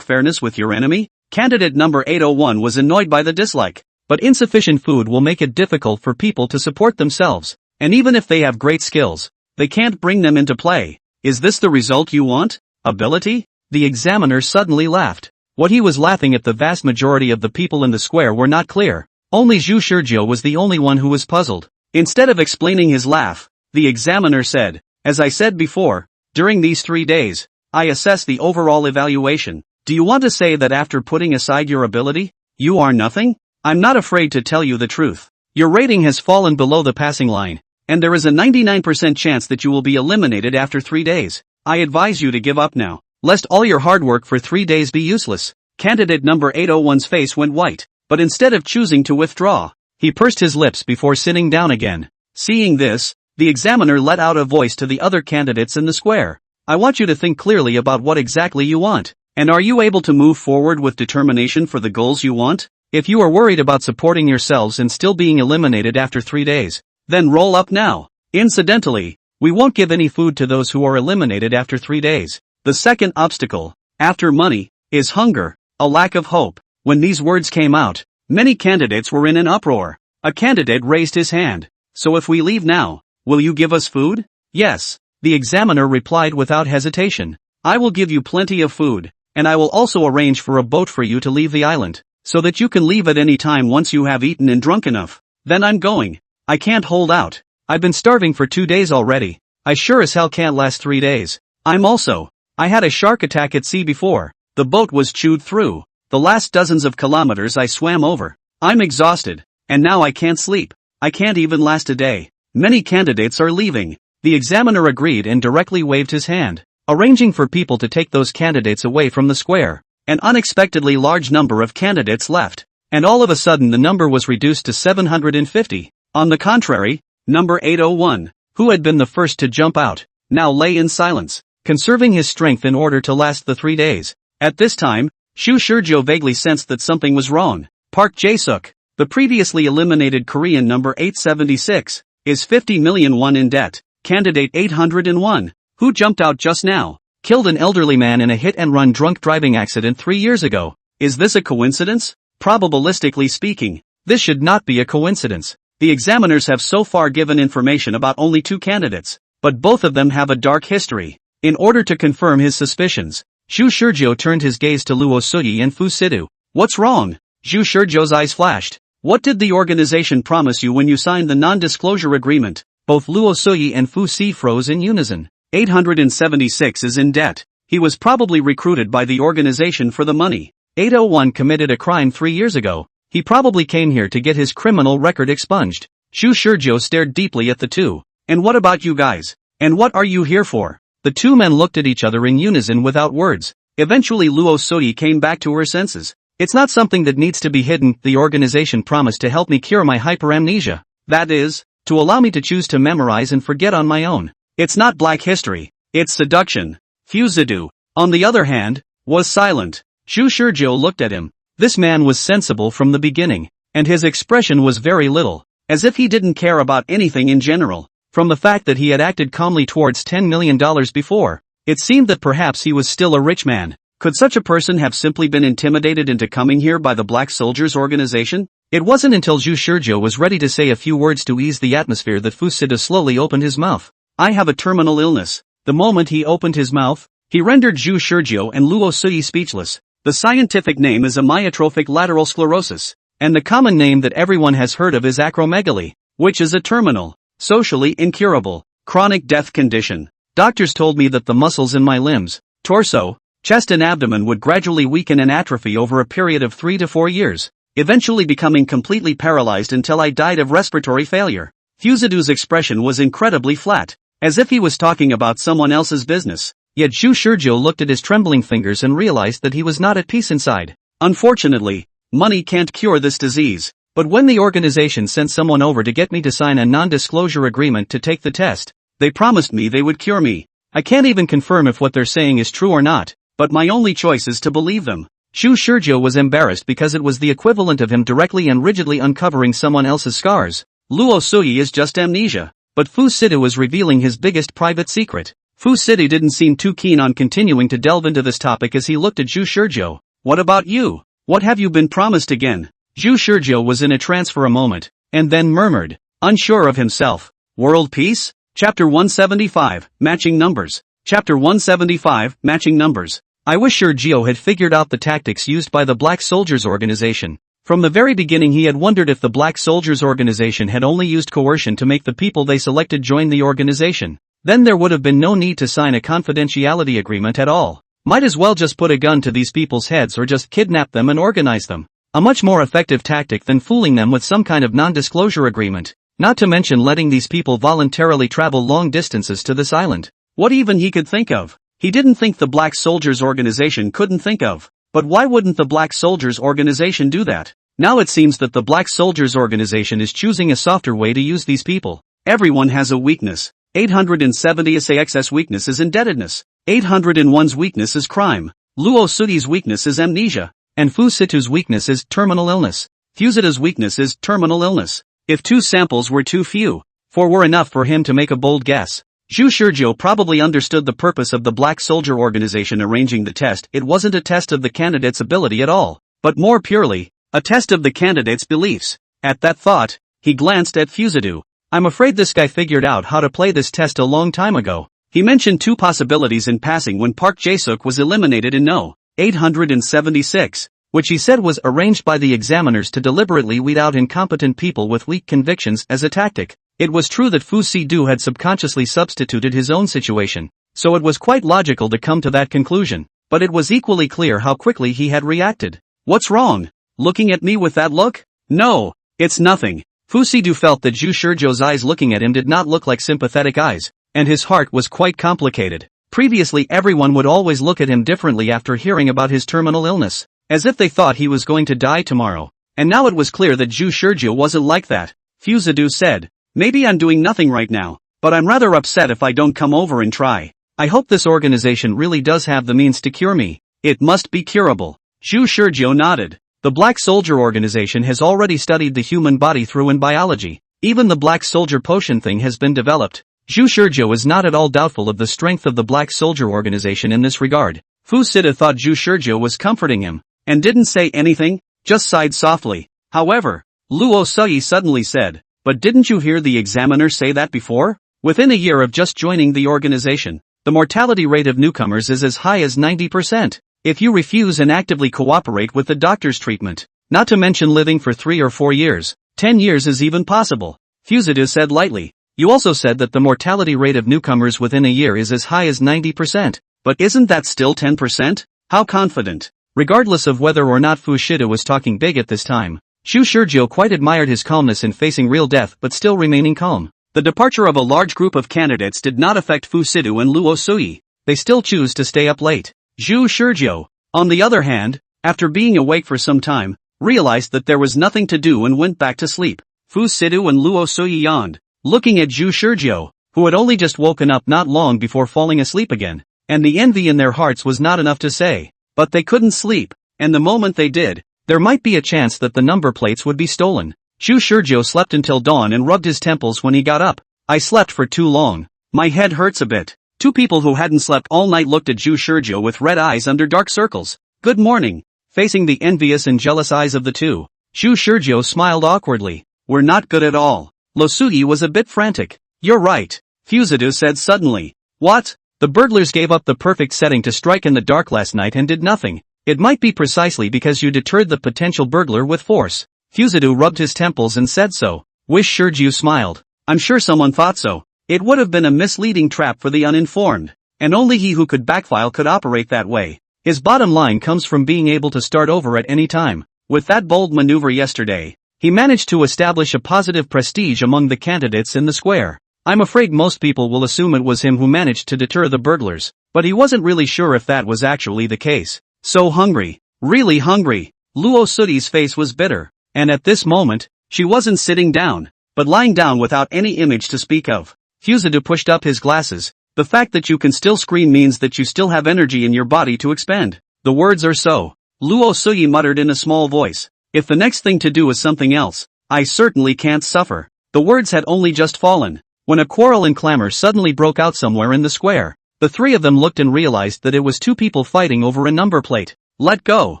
fairness with your enemy? Candidate number 801 was annoyed by the dislike, but insufficient food will make it difficult for people to support themselves, and even if they have great skills, they can't bring them into play. Is this the result you want? Ability? The examiner suddenly laughed. What he was laughing at, the vast majority of the people in the square were not clear. Only Zhu Shurjiu was the only one who was puzzled. Instead of explaining his laugh, the examiner said, as I said before, during these 3 days, I assess the overall evaluation. Do you want to say that after putting aside your ability, you are nothing? I'm not afraid to tell you the truth. Your rating has fallen below the passing line, and there is a 99% chance that you will be eliminated after 3 days. I advise you to give up now, lest all your hard work for 3 days be useless. Candidate number 801's face went white, but instead of choosing to withdraw, he pursed his lips before sitting down again. Seeing this, the examiner let out a voice to the other candidates in the square. I want you to think clearly about what exactly you want, and are you able to move forward with determination for the goals you want? If you are worried about supporting yourselves and still being eliminated after 3 days, then roll up now. Incidentally, we won't give any food to those who are eliminated after 3 days. The second obstacle, after money, is hunger, a lack of hope. When these words came out, many candidates were in an uproar. A candidate raised his hand. So if we leave now, will you give us food? Yes, the examiner replied without hesitation. I will give you plenty of food, and I will also arrange for a boat for you to leave the island, so that you can leave at any time once you have eaten and drunk enough. Then I'm going. I can't hold out. I've been starving for 2 days already. I sure as hell can't last 3 days. I had a shark attack at sea before. The boat was chewed through. The last dozens of kilometers I swam over. I'm exhausted, and now I can't sleep. I can't even last a day. Many candidates are leaving. The examiner agreed and directly waved his hand, arranging for people to take those candidates away from the square. An unexpectedly large number of candidates left, and all of a sudden the number was reduced to 750. On the contrary, number 801, who had been the first to jump out, now lay in silence, conserving his strength in order to last the 3 days. At this time, Zhu Shurjiu vaguely sensed that something was wrong. Park Jae-suk, the previously eliminated Korean number 876, is 50 million won in debt. Candidate 801, who jumped out just now, killed an elderly man in a hit-and-run drunk driving accident 3 years ago. Is this a coincidence? Probabilistically speaking, this should not be a coincidence. The examiners have so far given information about only 2 candidates, but both of them have a dark history. In order to confirm his suspicions, Zhu Shurjiu turned his gaze to Luo Suyi and Fu Sidu. What's wrong? Zhu Shurjiu's eyes flashed. What did the organization promise you when you signed the non-disclosure agreement? Both Luo Suyi and Fu Si froze in unison. 876 is in debt. He was probably recruited by the organization for the money. 801 committed a crime 3 years ago. He probably came here to get his criminal record expunged. Zhu Shurjiu stared deeply at the two. And what about you guys? And what are you here for? The two men looked at each other in unison without words. Eventually Luo Suyi came back to her senses. It's not something that needs to be hidden. The organization promised to help me cure my hyperamnesia. That is, to allow me to choose to memorize and forget on my own. It's not black history, it's seduction. Fuzidu, on the other hand, was silent. Zhu Shizhou looked at him. This man was sensible from the beginning, and his expression was very little, as if he didn't care about anything in general. From the fact that he had acted calmly towards $10 million before, it seemed that perhaps he was still a rich man. Could such a person have simply been intimidated into coming here by the Black Soldiers organization? It wasn't until Zhu Shizhou was ready to say a few words to ease the atmosphere that Fuzidu slowly opened his mouth. I have a terminal illness. The moment he opened his mouth, he rendered Zhu Shizhou and Luo Suyi speechless. The scientific name is amyotrophic lateral sclerosis, and the common name that everyone has heard of is acromegaly, which is a terminal, socially incurable, chronic death condition. Doctors told me that the muscles in my limbs, torso, chest and abdomen would gradually weaken and atrophy over a period of 3 to 4 years, eventually becoming completely paralyzed until I died of respiratory failure. Fuzidu's expression was incredibly flat, as if he was talking about someone else's business. Yet Zhu Shizhou looked at his trembling fingers and realized that he was not at peace inside. Unfortunately, money can't cure this disease, but when the organization sent someone over to get me to sign a non-disclosure agreement to take the test, they promised me they would cure me. I can't even confirm if what they're saying is true or not, but my only choice is to believe them. Zhu Shizhou was embarrassed because it was the equivalent of him directly and rigidly uncovering someone else's scars. Luo Suyi is just amnesia, but Fuzidu was revealing his biggest private secret. Fuzidu didn't seem too keen on continuing to delve into this topic as he looked at Zhu Shizhou. What about you? What have you been promised again? Zhu Shizhou was in a trance for a moment, and then murmured, unsure of himself. World peace? Chapter 175, Matching Numbers. Chapter 175, Matching Numbers. I wish Shizhou had figured out the tactics used by the Black Soldiers organization. From the very beginning he had wondered if the Black Soldiers organization had only used coercion to make the people they selected join the organization. Then there would have been no need to sign a confidentiality agreement at all. Might as well just put a gun to these people's heads or just kidnap them and organize them. A much more effective tactic than fooling them with some kind of non-disclosure agreement. Not to mention letting these people voluntarily travel long distances to this island. What even he could think of, he didn't think the Black Soldiers organization couldn't think of. But why wouldn't the Black Soldiers organization do that? Now it seems that the Black Soldiers organization is choosing a softer way to use these people. Everyone has a weakness. 870 SAX's weakness is indebtedness. 801's weakness is crime. Luo Suyi's weakness is amnesia. And Fuzidu's weakness is terminal illness. Fuzidu's weakness is terminal illness. If 2 samples were too few, 4 were enough for him to make a bold guess. Zhu Shizhou probably understood the purpose of the Black Soldier organization arranging the test. It wasn't a test of the candidate's ability at all, but more purely, a test of the candidate's beliefs. At that thought, he glanced at Fuzidu. I'm afraid this guy figured out how to play this test a long time ago. He mentioned 2 possibilities in passing when Park Jae-suk was eliminated in No. 876, which he said was arranged by the examiners to deliberately weed out incompetent people with weak convictions as a tactic. It was true that Fuzidu had subconsciously substituted his own situation, so it was quite logical to come to that conclusion, but it was equally clear how quickly he had reacted. What's wrong? Looking at me with that look? No, it's nothing. Fuzidu felt that Zhu Shizhou's eyes looking at him did not look like sympathetic eyes, and his heart was quite complicated. Previously everyone would always look at him differently after hearing about his terminal illness, as if they thought he was going to die tomorrow, and now it was clear that Zhu Shizhou wasn't like that. Fuzidu said, maybe I'm doing nothing right now, but I'm rather upset if I don't come over and try. I hope this organization really does have the means to cure me. It must be curable. Zhu Shizhou nodded. The Black Soldier organization has already studied the human body through in biology. Even the Black Soldier potion thing has been developed. Zhu Shizhou is not at all doubtful of the strength of the Black Soldier organization in this regard. Fuzidu thought Zhu Shizhou was comforting him, and didn't say anything, just sighed softly. However, Luo Suyi suddenly said, but didn't you hear the examiner say that before? Within a year of just joining the organization, the mortality rate of newcomers is as high as 90%. If you refuse and actively cooperate with the doctor's treatment, not to mention living for 3 or 4 years, 10 years is even possible. Fuzidu said lightly. You also said that the mortality rate of newcomers within a year is as high as 90%, but isn't that still 10%? How confident? Regardless of whether or not Fuzidu was talking big at this time, Zhu Shizhou quite admired his calmness in facing real death but still remaining calm. The departure of a large group of candidates did not affect Fuzidu and Luo Suyi. They still choose to stay up late. Zhu Shizhou, on the other hand, after being awake for some time, realized that there was nothing to do and went back to sleep. Fuzidu and Luo Suyi yawned. looking at Zhu Shizhou, who had only just woken up not long before falling asleep again, and the envy in their hearts was not enough to say. But they couldn't sleep, and the moment they did, there might be a chance that the number plates would be stolen. Zhu Shizhou slept until dawn and rubbed his temples when he got up. I slept for too long. My head hurts a bit. Two people who hadn't slept all night looked at Zhu Shizhou with red eyes under dark circles. Good morning. Facing the envious and jealous eyes of the two, Zhu Shizhou smiled awkwardly. We're not good at all. Lo Suyi was a bit frantic. You're right, Fuzadu said suddenly. What? The burglars gave up the perfect setting to strike in the dark last night and did nothing. It might be precisely because you deterred the potential burglar with force. Fuzadu rubbed his temples and said so. Wish Shizhou smiled. I'm sure someone thought so. It would have been a misleading trap for the uninformed. And only he who could backfile could operate that way. His bottom line comes from being able to start over at any time. With that bold maneuver yesterday, he managed to establish a positive prestige among the candidates in the square. I'm afraid most people will assume it was him who managed to deter the burglars, but he wasn't really sure if that was actually the case. So hungry. Really hungry. Luo Sudi's face was bitter, and at this moment, she wasn't sitting down, but lying down without any image to speak of. Fuzadu pushed up his glasses. The fact that you can still scream means that you still have energy in your body to expend. The words are so. Luo Suyi muttered in a small voice. If the next thing to do is something else, I certainly can't suffer. The words had only just fallen, when a quarrel and clamor suddenly broke out somewhere in the square. The three of them looked and realized that it was two people fighting over a number plate. Let go.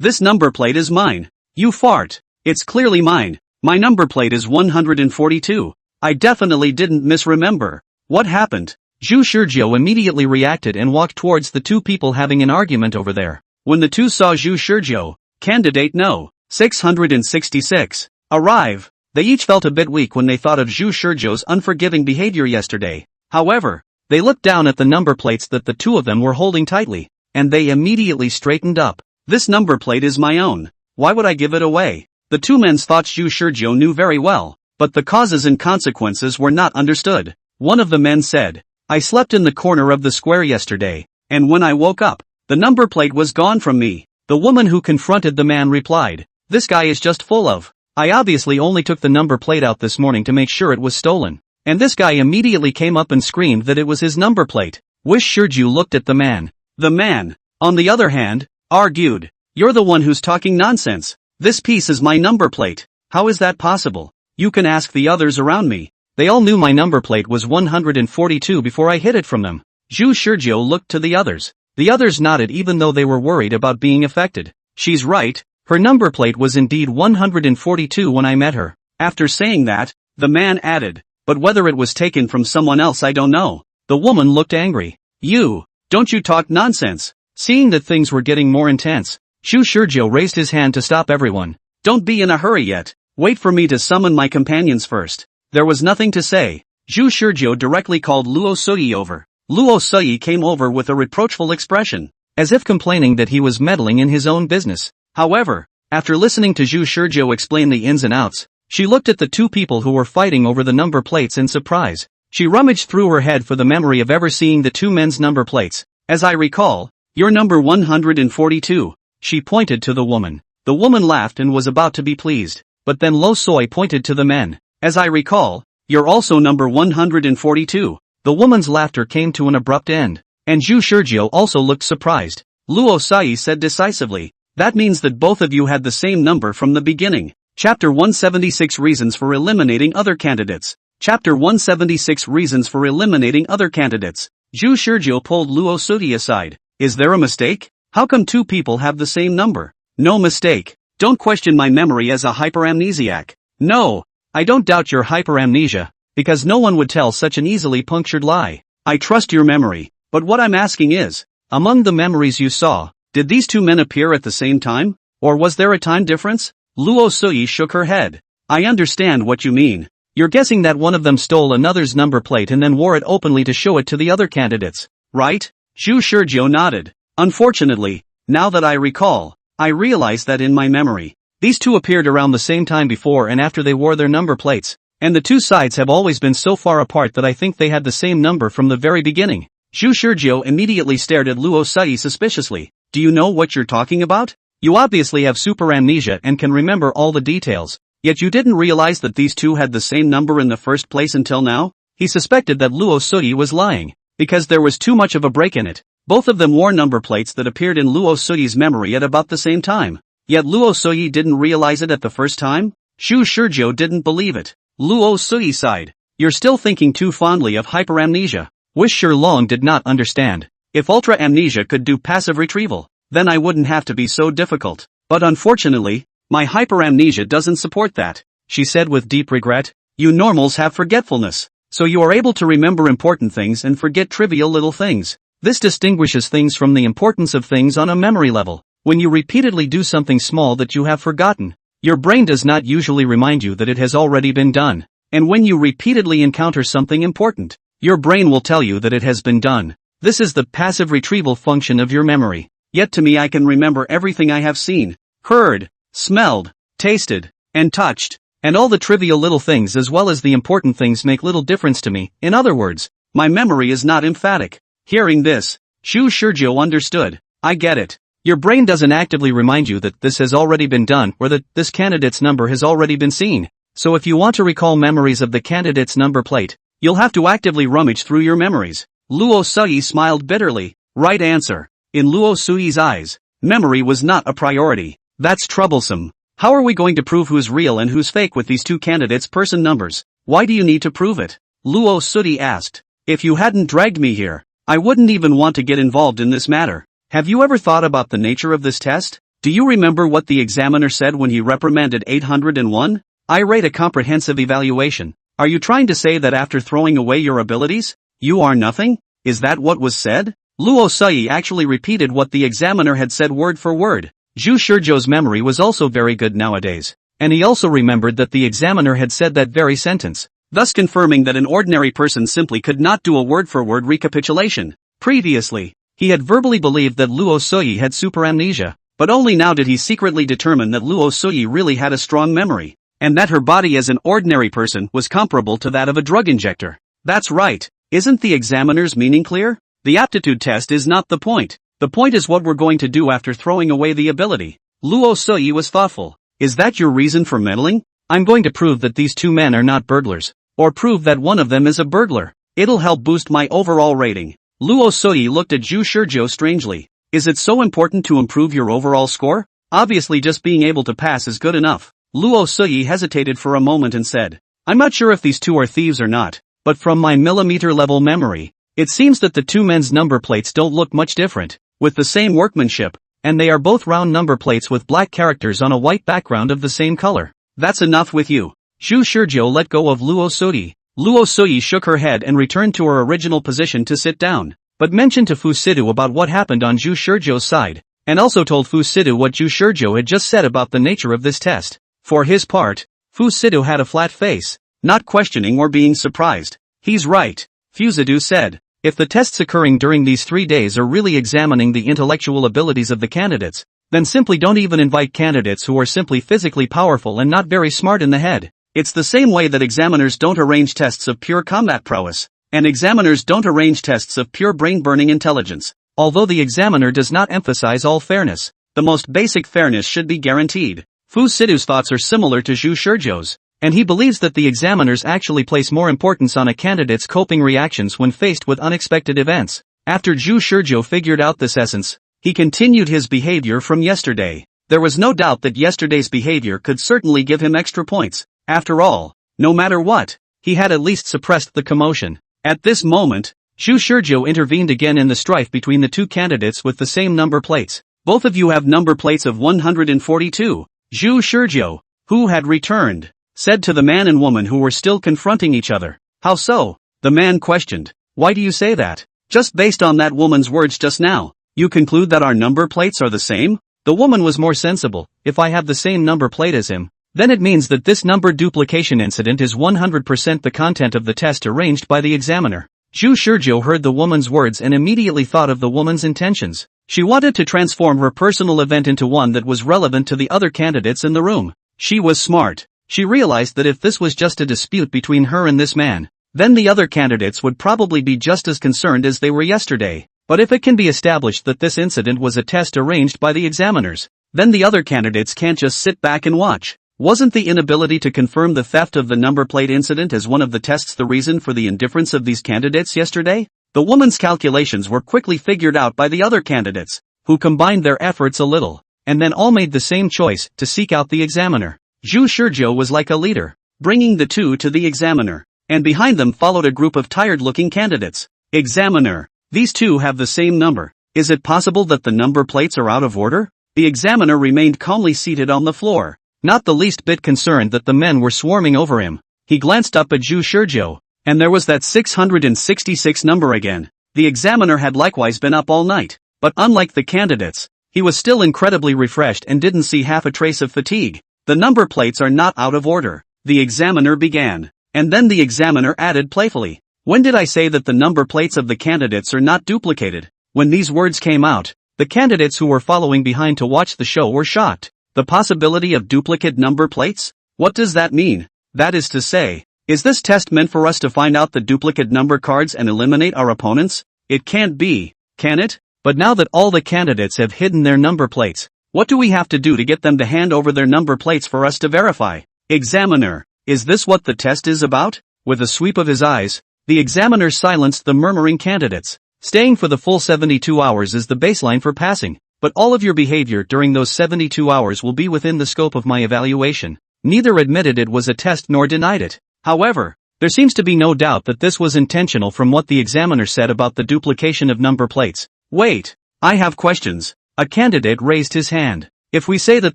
This number plate is mine. You fart. It's clearly mine. My number plate is 142. I definitely didn't misremember. What happened? Zhu Shizhou immediately reacted and walked towards the two people having an argument over there. When the two saw Zhu Shizhou, candidate no. 666. Arrive. They each felt a bit weak when they thought of Zhu Shizhou's unforgiving behavior yesterday. However, they looked down at the number plates that the two of them were holding tightly, and they immediately straightened up. This number plate is my own. Why would I give it away? The two men's thoughts Zhu Shizhou knew very well, but the causes and consequences were not understood. One of the men said, I slept in the corner of the square yesterday, and when I woke up, the number plate was gone from me. The woman who confronted the man replied, this guy is just full of. I obviously only took the number plate out this morning to make sure it was stolen. And this guy immediately came up and screamed that it was his number plate. Wish Shizhou looked at the man. The man, on the other hand, argued, you're the one who's talking nonsense. This piece is my number plate. How is that possible? You can ask the others around me. They all knew my number plate was 142 before I hid it from them. Zhu Shizhou looked to the others. The others nodded even though they were worried about being affected. She's right. Her number plate was indeed 142 when I met her. After saying that, the man added, but whether it was taken from someone else I don't know. The woman looked angry. Don't you talk nonsense. Seeing that things were getting more intense, Zhu Shizhou raised his hand to stop everyone. Don't be in a hurry yet. Wait for me to summon my companions first. There was nothing to say. Zhu Shizhou directly called Luo Suyi over. Luo Suyi came over with a reproachful expression, as if complaining that he was meddling in his own business. However, after listening to Zhu Shizhou explain the ins and outs, she looked at the two people who were fighting over the number plates in surprise. She rummaged through her head for the memory of ever seeing the two men's number plates. As I recall, you're number 142. She pointed to the woman. The woman laughed and was about to be pleased, but then Lo Soi pointed to the men. As I recall, you're also number 142. The woman's laughter came to an abrupt end, and Zhu Shizhou also looked surprised. Luo Sai said decisively, that means that both of you had the same number from the beginning. Chapter 176 Reasons for Eliminating Other Candidates. Chapter 176 Reasons for Eliminating Other Candidates. Zhu Shizhou pulled Luo Sudi aside. Is there a mistake? How come two people have the same number? No mistake. Don't question my memory as a hyperamnesiac. No, I don't doubt your hyperamnesia, because no one would tell such an easily punctured lie. I trust your memory, but what I'm asking is, among the memories you saw, did these two men appear at the same time? Or was there a time difference? Luo Sui shook her head. I understand what you mean. You're guessing that one of them stole another's number plate and then wore it openly to show it to the other candidates, right? Zhu Shizhou nodded. Unfortunately, now that I recall, I realize that in my memory, these two appeared around the same time before and after they wore their number plates, and the two sides have always been so far apart that I think they had the same number from the very beginning. Zhu Shizhou immediately stared at Luo Sui suspiciously. Do you know what you're talking about? You obviously have super amnesia and can remember all the details, Yet you didn't realize that these two had the same number in the first place until now? He suspected that Luo Suyi was lying, because there was too much of a break in it. Both of them wore number plates that appeared in Luo Suyi's memory at about the same time. Yet Luo Suyi didn't realize it at the first time? Xu Shizhou didn't believe it. Luo Suyi sighed. You're still thinking too fondly of hyperamnesia. Wish Shilong did not understand. If ultra amnesia could do passive retrieval, then I wouldn't have to be so difficult. But unfortunately, my hyperamnesia doesn't support that, she said with deep regret. You normals have forgetfulness, so you are able to remember important things and forget trivial little things. This distinguishes things from the importance of things on a memory level. When you repeatedly do something small that you have forgotten, your brain does not usually remind you that it has already been done. And when you repeatedly encounter something important, your brain will tell you that it has been done. This is the passive retrieval function of your memory. Yet to me I can remember everything I have seen, heard, smelled, tasted, and touched. And all the trivial little things as well as the important things make little difference to me. In other words, my memory is not emphatic. Hearing this, Xu Shizhou understood. I get it. Your brain doesn't actively remind you that this has already been done or that this candidate's number has already been seen. So if you want to recall memories of the candidate's number plate, you'll have to actively rummage through your memories. Luo Suyi smiled bitterly. Right answer. In Luo Suyi's eyes, memory was not a priority. That's troublesome. How are we going to prove who's real and who's fake with these two candidates' person numbers? Why do you need to prove it? Luo Suyi asked. If you hadn't dragged me here, I wouldn't even want to get involved in this matter. Have you ever thought about the nature of this test? Do you remember what the examiner said when he reprimanded 801? I rate a comprehensive evaluation. Are you trying to say that after throwing away your abilities, you are nothing? Is that what was said? Luo Suyi actually repeated what the examiner had said word for word. Xu Shizhou's memory was also very good nowadays, and he also remembered that the examiner had said that very sentence, thus confirming that an ordinary person simply could not do a word-for-word recapitulation. Previously, he had verbally believed that Luo Suyi had superamnesia, but only now did he secretly determine that Luo Suyi really had a strong memory, and that her body as an ordinary person was comparable to that of a drug injector. That's right. Isn't the examiner's meaning clear? The aptitude test is not the point. The point is what we're going to do after throwing away the ability. Luo Suyi was thoughtful. Is that your reason for meddling? I'm going to prove that these two men are not burglars, or prove that one of them is a burglar. It'll help boost my overall rating. Luo Suyi looked at Xu Shizhou strangely. Is it so important to improve your overall score? Obviously just being able to pass is good enough. Luo Suyi hesitated for a moment and said, I'm not sure if these two are thieves or not, but from my millimeter-level memory, it seems that the two men's number plates don't look much different, with the same workmanship, and they are both round number plates with black characters on a white background of the same color. That's enough with you. Xu Shizhou let go of Luo Suyi. Luo Suyi shook her head and returned to her original position to sit down, but mentioned to Fu Sidu about what happened on Xu Shizhou's side, and also told Fu Sidu what Xu Shizhou had just said about the nature of this test. For his part, Fu Sidu had a flat face, not questioning or being surprised. He's right, Fu Sidu said. If the tests occurring during these 3 days are really examining the intellectual abilities of the candidates, then simply don't even invite candidates who are simply physically powerful and not very smart in the head. It's the same way that examiners don't arrange tests of pure combat prowess, and examiners don't arrange tests of pure brain-burning intelligence. Although the examiner does not emphasize all fairness, the most basic fairness should be guaranteed. Fu Sidu's thoughts are similar to Xu Shizhou's, and he believes that the examiners actually place more importance on a candidate's coping reactions when faced with unexpected events. After Xu Shizhou figured out this essence, he continued his behavior from yesterday. There was no doubt that yesterday's behavior could certainly give him extra points. After all, no matter what, he had at least suppressed the commotion. At this moment, Xu Shizhou intervened again in the strife between the two candidates with the same number plates. Both of you have number plates of 142. Xu Shizhou, who had returned, said to the man and woman who were still confronting each other. How so? The man questioned. Why do you say that? Just based on that woman's words just now, you conclude that our number plates are the same? The woman was more sensible. If I have the same number plate as him, then it means that this number duplication incident is 100% the content of the test arranged by the examiner. Xu Shizhou heard the woman's words and immediately thought of the woman's intentions. She wanted to transform her personal event into one that was relevant to the other candidates in the room. She was smart. She realized that if this was just a dispute between her and this man, then the other candidates would probably be just as concerned as they were yesterday. But if it can be established that this incident was a test arranged by the examiners, then the other candidates can't just sit back and watch. Wasn't the inability to confirm the theft of the number plate incident as one of the tests the reason for the indifference of these candidates yesterday? The woman's calculations were quickly figured out by the other candidates, who combined their efforts a little, and then all made the same choice, to seek out the examiner. Zhu Shizhou was like a leader, bringing the two to the examiner, and behind them followed a group of tired-looking candidates. Examiner, these two have the same number. Is it possible that the number plates are out of order? The examiner remained calmly seated on the floor, not the least bit concerned that the men were swarming over him. He glanced up at Zhu Shizhou, and there was that 666 number again. The examiner had likewise been up all night, but unlike the candidates, he was still incredibly refreshed and didn't see half a trace of fatigue. The number plates are not out of order, the examiner began, and then the examiner added playfully, when did I say that the number plates of the candidates are not duplicated? When these words came out, the candidates who were following behind to watch the show were shocked. The possibility of duplicate number plates? What does that mean? That is to say, is this test meant for us to find out the duplicate number cards and eliminate our opponents? It can't be, can it? But now that all the candidates have hidden their number plates, what do we have to do to get them to hand over their number plates for us to verify? Examiner, is this what the test is about? With a sweep of his eyes, the examiner silenced the murmuring candidates. Staying for the full 72 hours is the baseline for passing, but all of your behavior during those 72 hours will be within the scope of my evaluation. Neither admitted it was a test nor denied it. However, there seems to be no doubt that this was intentional from what the examiner said about the duplication of number plates. Wait, I have questions. A candidate raised his hand. If we say that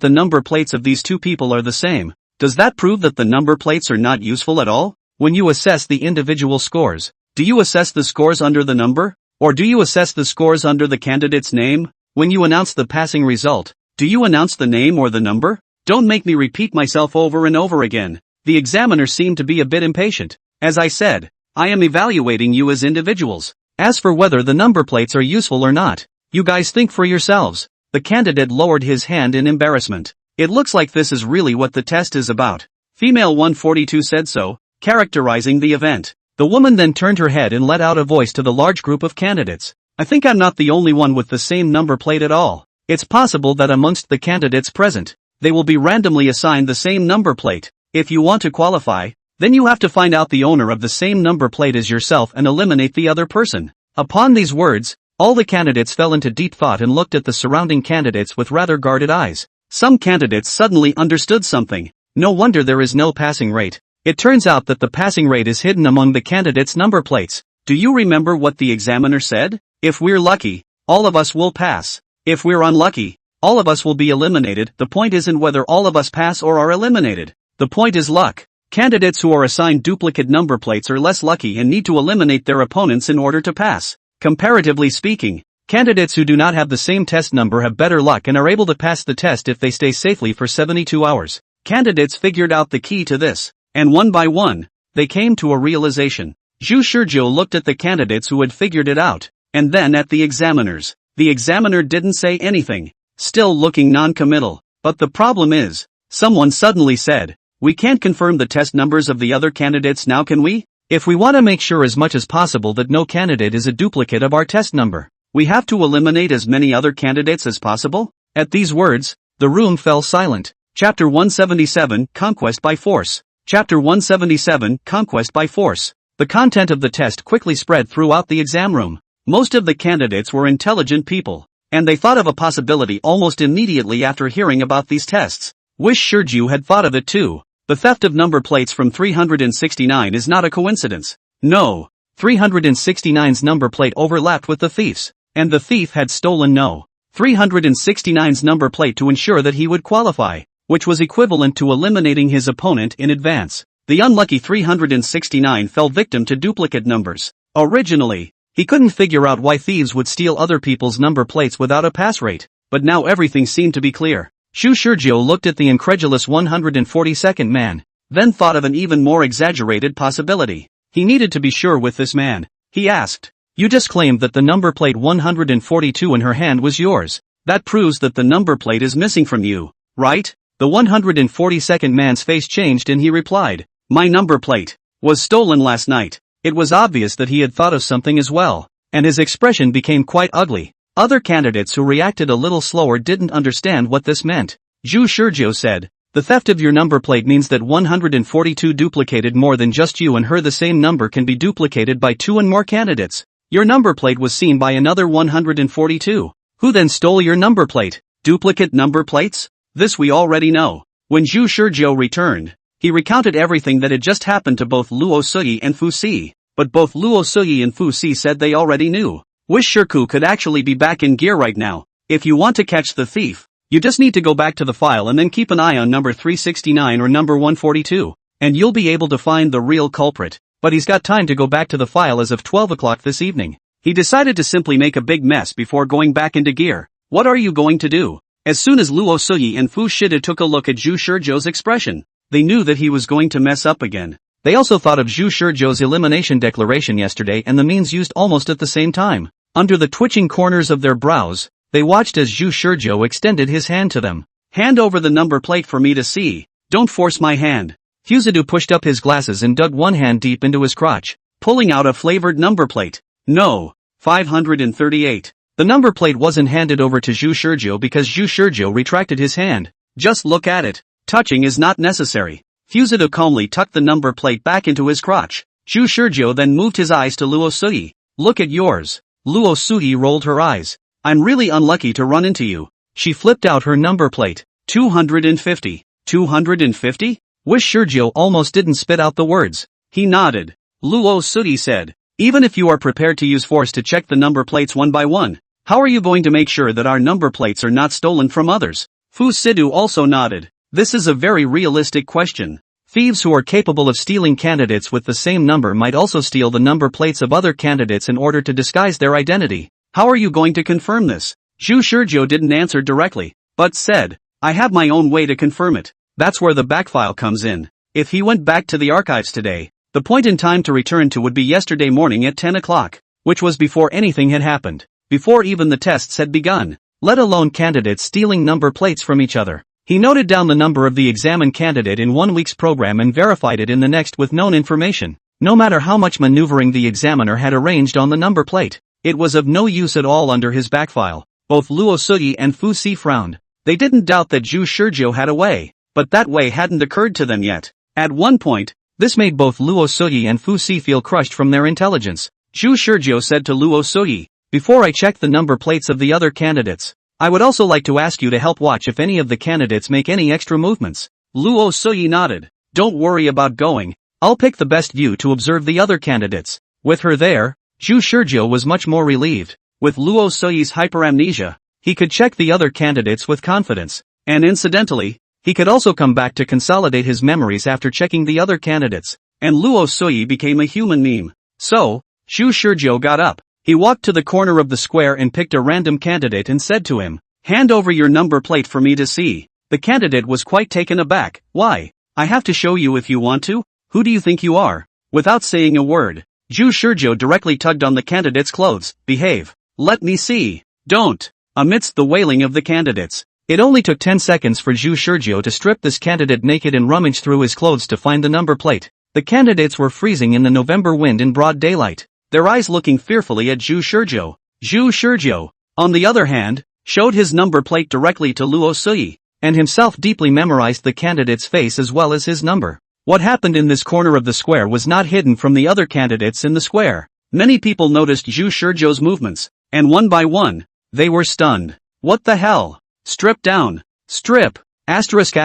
the number plates of these two people are the same, does that prove that the number plates are not useful at all? When you assess the individual scores, do you assess the scores under the number? Or do you assess the scores under the candidate's name? When you announce the passing result, do you announce the name or the number? Don't make me repeat myself over and over again. The examiner seemed to be a bit impatient. As I said, I am evaluating you as individuals. As for whether the number plates are useful or not, you guys think for yourselves. The candidate lowered his hand in embarrassment. It looks like this is really what the test is about. Female 142 said so, characterizing the event. The woman then turned her head and let out a voice to the large group of candidates. I think I'm not the only one with the same number plate at all. It's possible that amongst the candidates present, they will be randomly assigned the same number plate. If you want to qualify, then you have to find out the owner of the same number plate as yourself and eliminate the other person. Upon these words, all the candidates fell into deep thought and looked at the surrounding candidates with rather guarded eyes. Some candidates suddenly understood something. No wonder there is no passing rate. It turns out that the passing rate is hidden among the candidates' number plates. Do you remember what the examiner said? If we're lucky, all of us will pass. If we're unlucky, all of us will be eliminated. The point isn't whether all of us pass or are eliminated. The point is luck. Candidates who are assigned duplicate number plates are less lucky and need to eliminate their opponents in order to pass. Comparatively speaking, candidates who do not have the same test number have better luck and are able to pass the test if they stay safely for 72 hours. Candidates figured out the key to this, and one by one, they came to a realization. Zhu Shizhou looked at the candidates who had figured it out, and then at the examiners. The examiner didn't say anything, still looking non-committal. But the problem is, someone suddenly said, we can't confirm the test numbers of the other candidates now, can we? If we want to make sure as much as possible that no candidate is a duplicate of our test number, we have to eliminate as many other candidates as possible? At these words, the room fell silent. Chapter 177, Conquest by Force. Chapter 177, Conquest by Force. The content of the test quickly spread throughout the exam room. Most of the candidates were intelligent people, and they thought of a possibility almost immediately after hearing about these tests. Wish Shizhou had thought of it too. The theft of number plates from 369 is not a coincidence. No, 369's number plate overlapped with the thief's, and the thief had stolen 369's number plate to ensure that he would qualify, which was equivalent to eliminating his opponent in advance. The unlucky 369 fell victim to duplicate numbers. Originally, he couldn't figure out why thieves would steal other people's number plates without a pass rate, but now everything seemed to be clear. Zhu Shizhou looked at the incredulous 142nd man, then thought of an even more exaggerated possibility. He needed to be sure with this man. He asked, you just claimed that the number plate 142 in her hand was yours. That proves that the number plate is missing from you, right? The 142nd man's face changed and he replied, my number plate was stolen last night. It was obvious that he had thought of something as well, and his expression became quite ugly. Other candidates who reacted a little slower didn't understand what this meant. Zhu Shizhou said, The theft of your number plate means that 142 duplicated more than just you and her. The same number can be duplicated by 2 and more candidates. Your number plate was seen by another 142. Who then stole your number plate? Duplicate number plates? This we already know. When Zhu Shizhou returned, he recounted everything that had just happened to both Luo Suyi and Fu Si, but both Luo Suyi and Fu Si said they already knew. Wish Shirku could actually be back in gear right now. If you want to catch the thief, you just need to go back to the file and then keep an eye on number 369 or number 142, and you'll be able to find the real culprit. But he's got time to go back to the file as of 12 o'clock this evening. He decided to simply make a big mess before going back into gear. What are you going to do? As soon as Luo Suyi and Fu Shida took a look at Zhu Shizhou's expression, they knew that he was going to mess up again. They also thought of Zhu Shizhou's elimination declaration yesterday and the means used almost at the same time. Under the twitching corners of their brows, they watched as Zhu Shizhou extended his hand to them. Hand over the number plate for me to see. Don't force my hand. Fuzadu pushed up his glasses and dug one hand deep into his crotch, pulling out a flavored number plate. No. 538. The number plate wasn't handed over to Zhu Shizhou because Zhu Shizhou retracted his hand. Just look at it. Touching is not necessary. Fuzadu calmly tucked the number plate back into his crotch. Zhu Shizhou then moved his eyes to Luo Suyi. Look at yours. Luo Suyi rolled her eyes. I'm really unlucky to run into you. She flipped out her number plate. 250. 250? Wish Shizhou almost didn't spit out the words. He nodded. Luo Suyi said, even if you are prepared to use force to check the number plates one by one, how are you going to make sure that our number plates are not stolen from others? Fu Sidu also nodded. This is a very realistic question. Thieves who are capable of stealing candidates with the same number might also steal the number plates of other candidates in order to disguise their identity. How are you going to confirm this? Zhu Shizhou didn't answer directly, but said, I have my own way to confirm it. That's where the backfile comes in. If he went back to the archives today, the point in time to return to would be yesterday morning at 10 o'clock, which was before anything had happened, before even the tests had begun, let alone candidates stealing number plates from each other. He noted down the number of the examined candidate in 1 week's program and verified it in the next with known information. No matter how much maneuvering the examiner had arranged on the number plate, it was of no use at all under his backfile. Both Luo Suyi and Fu Si frowned. They didn't doubt that Zhu Shizhou had a way, but that way hadn't occurred to them yet. At one point, this made both Luo Suyi and Fu Si feel crushed from their intelligence. Zhu Shizhou said to Luo Suyi, before I check the number plates of the other candidates, I would also like to ask you to help watch if any of the candidates make any extra movements. Luo Suyi nodded. Don't worry about going. I'll pick the best view to observe the other candidates. With her there, Zhu Shizhou was much more relieved. With Luo Suyi's hyperamnesia, he could check the other candidates with confidence. And incidentally, he could also come back to consolidate his memories after checking the other candidates. And Luo Suyi became a human meme. So, Zhu Shizhou got up. He walked to the corner of the square and picked a random candidate and said to him, hand over your number plate for me to see. The candidate was quite taken aback. Why? I have to show you if you want to? Who do you think you are? Without saying a word, Zhu Shizhou directly tugged on the candidate's clothes. Behave. Let me see. Don't. Amidst the wailing of the candidates, it only took 10 seconds for Zhu Shizhou to strip this candidate naked and rummage through his clothes to find the number plate. The candidates were freezing in the November wind in broad daylight, their eyes looking fearfully at Zhu Shizhou. Zhu Shizhou, on the other hand, showed his number plate directly to Luo Suyi, and himself deeply memorized the candidate's face as well as his number. What happened in this corner of the square was not hidden from the other candidates in the square. Many people noticed Zhu Shizhou's movements, and one by one, they were stunned. What the hell? Strip down. Strip. Asterisk.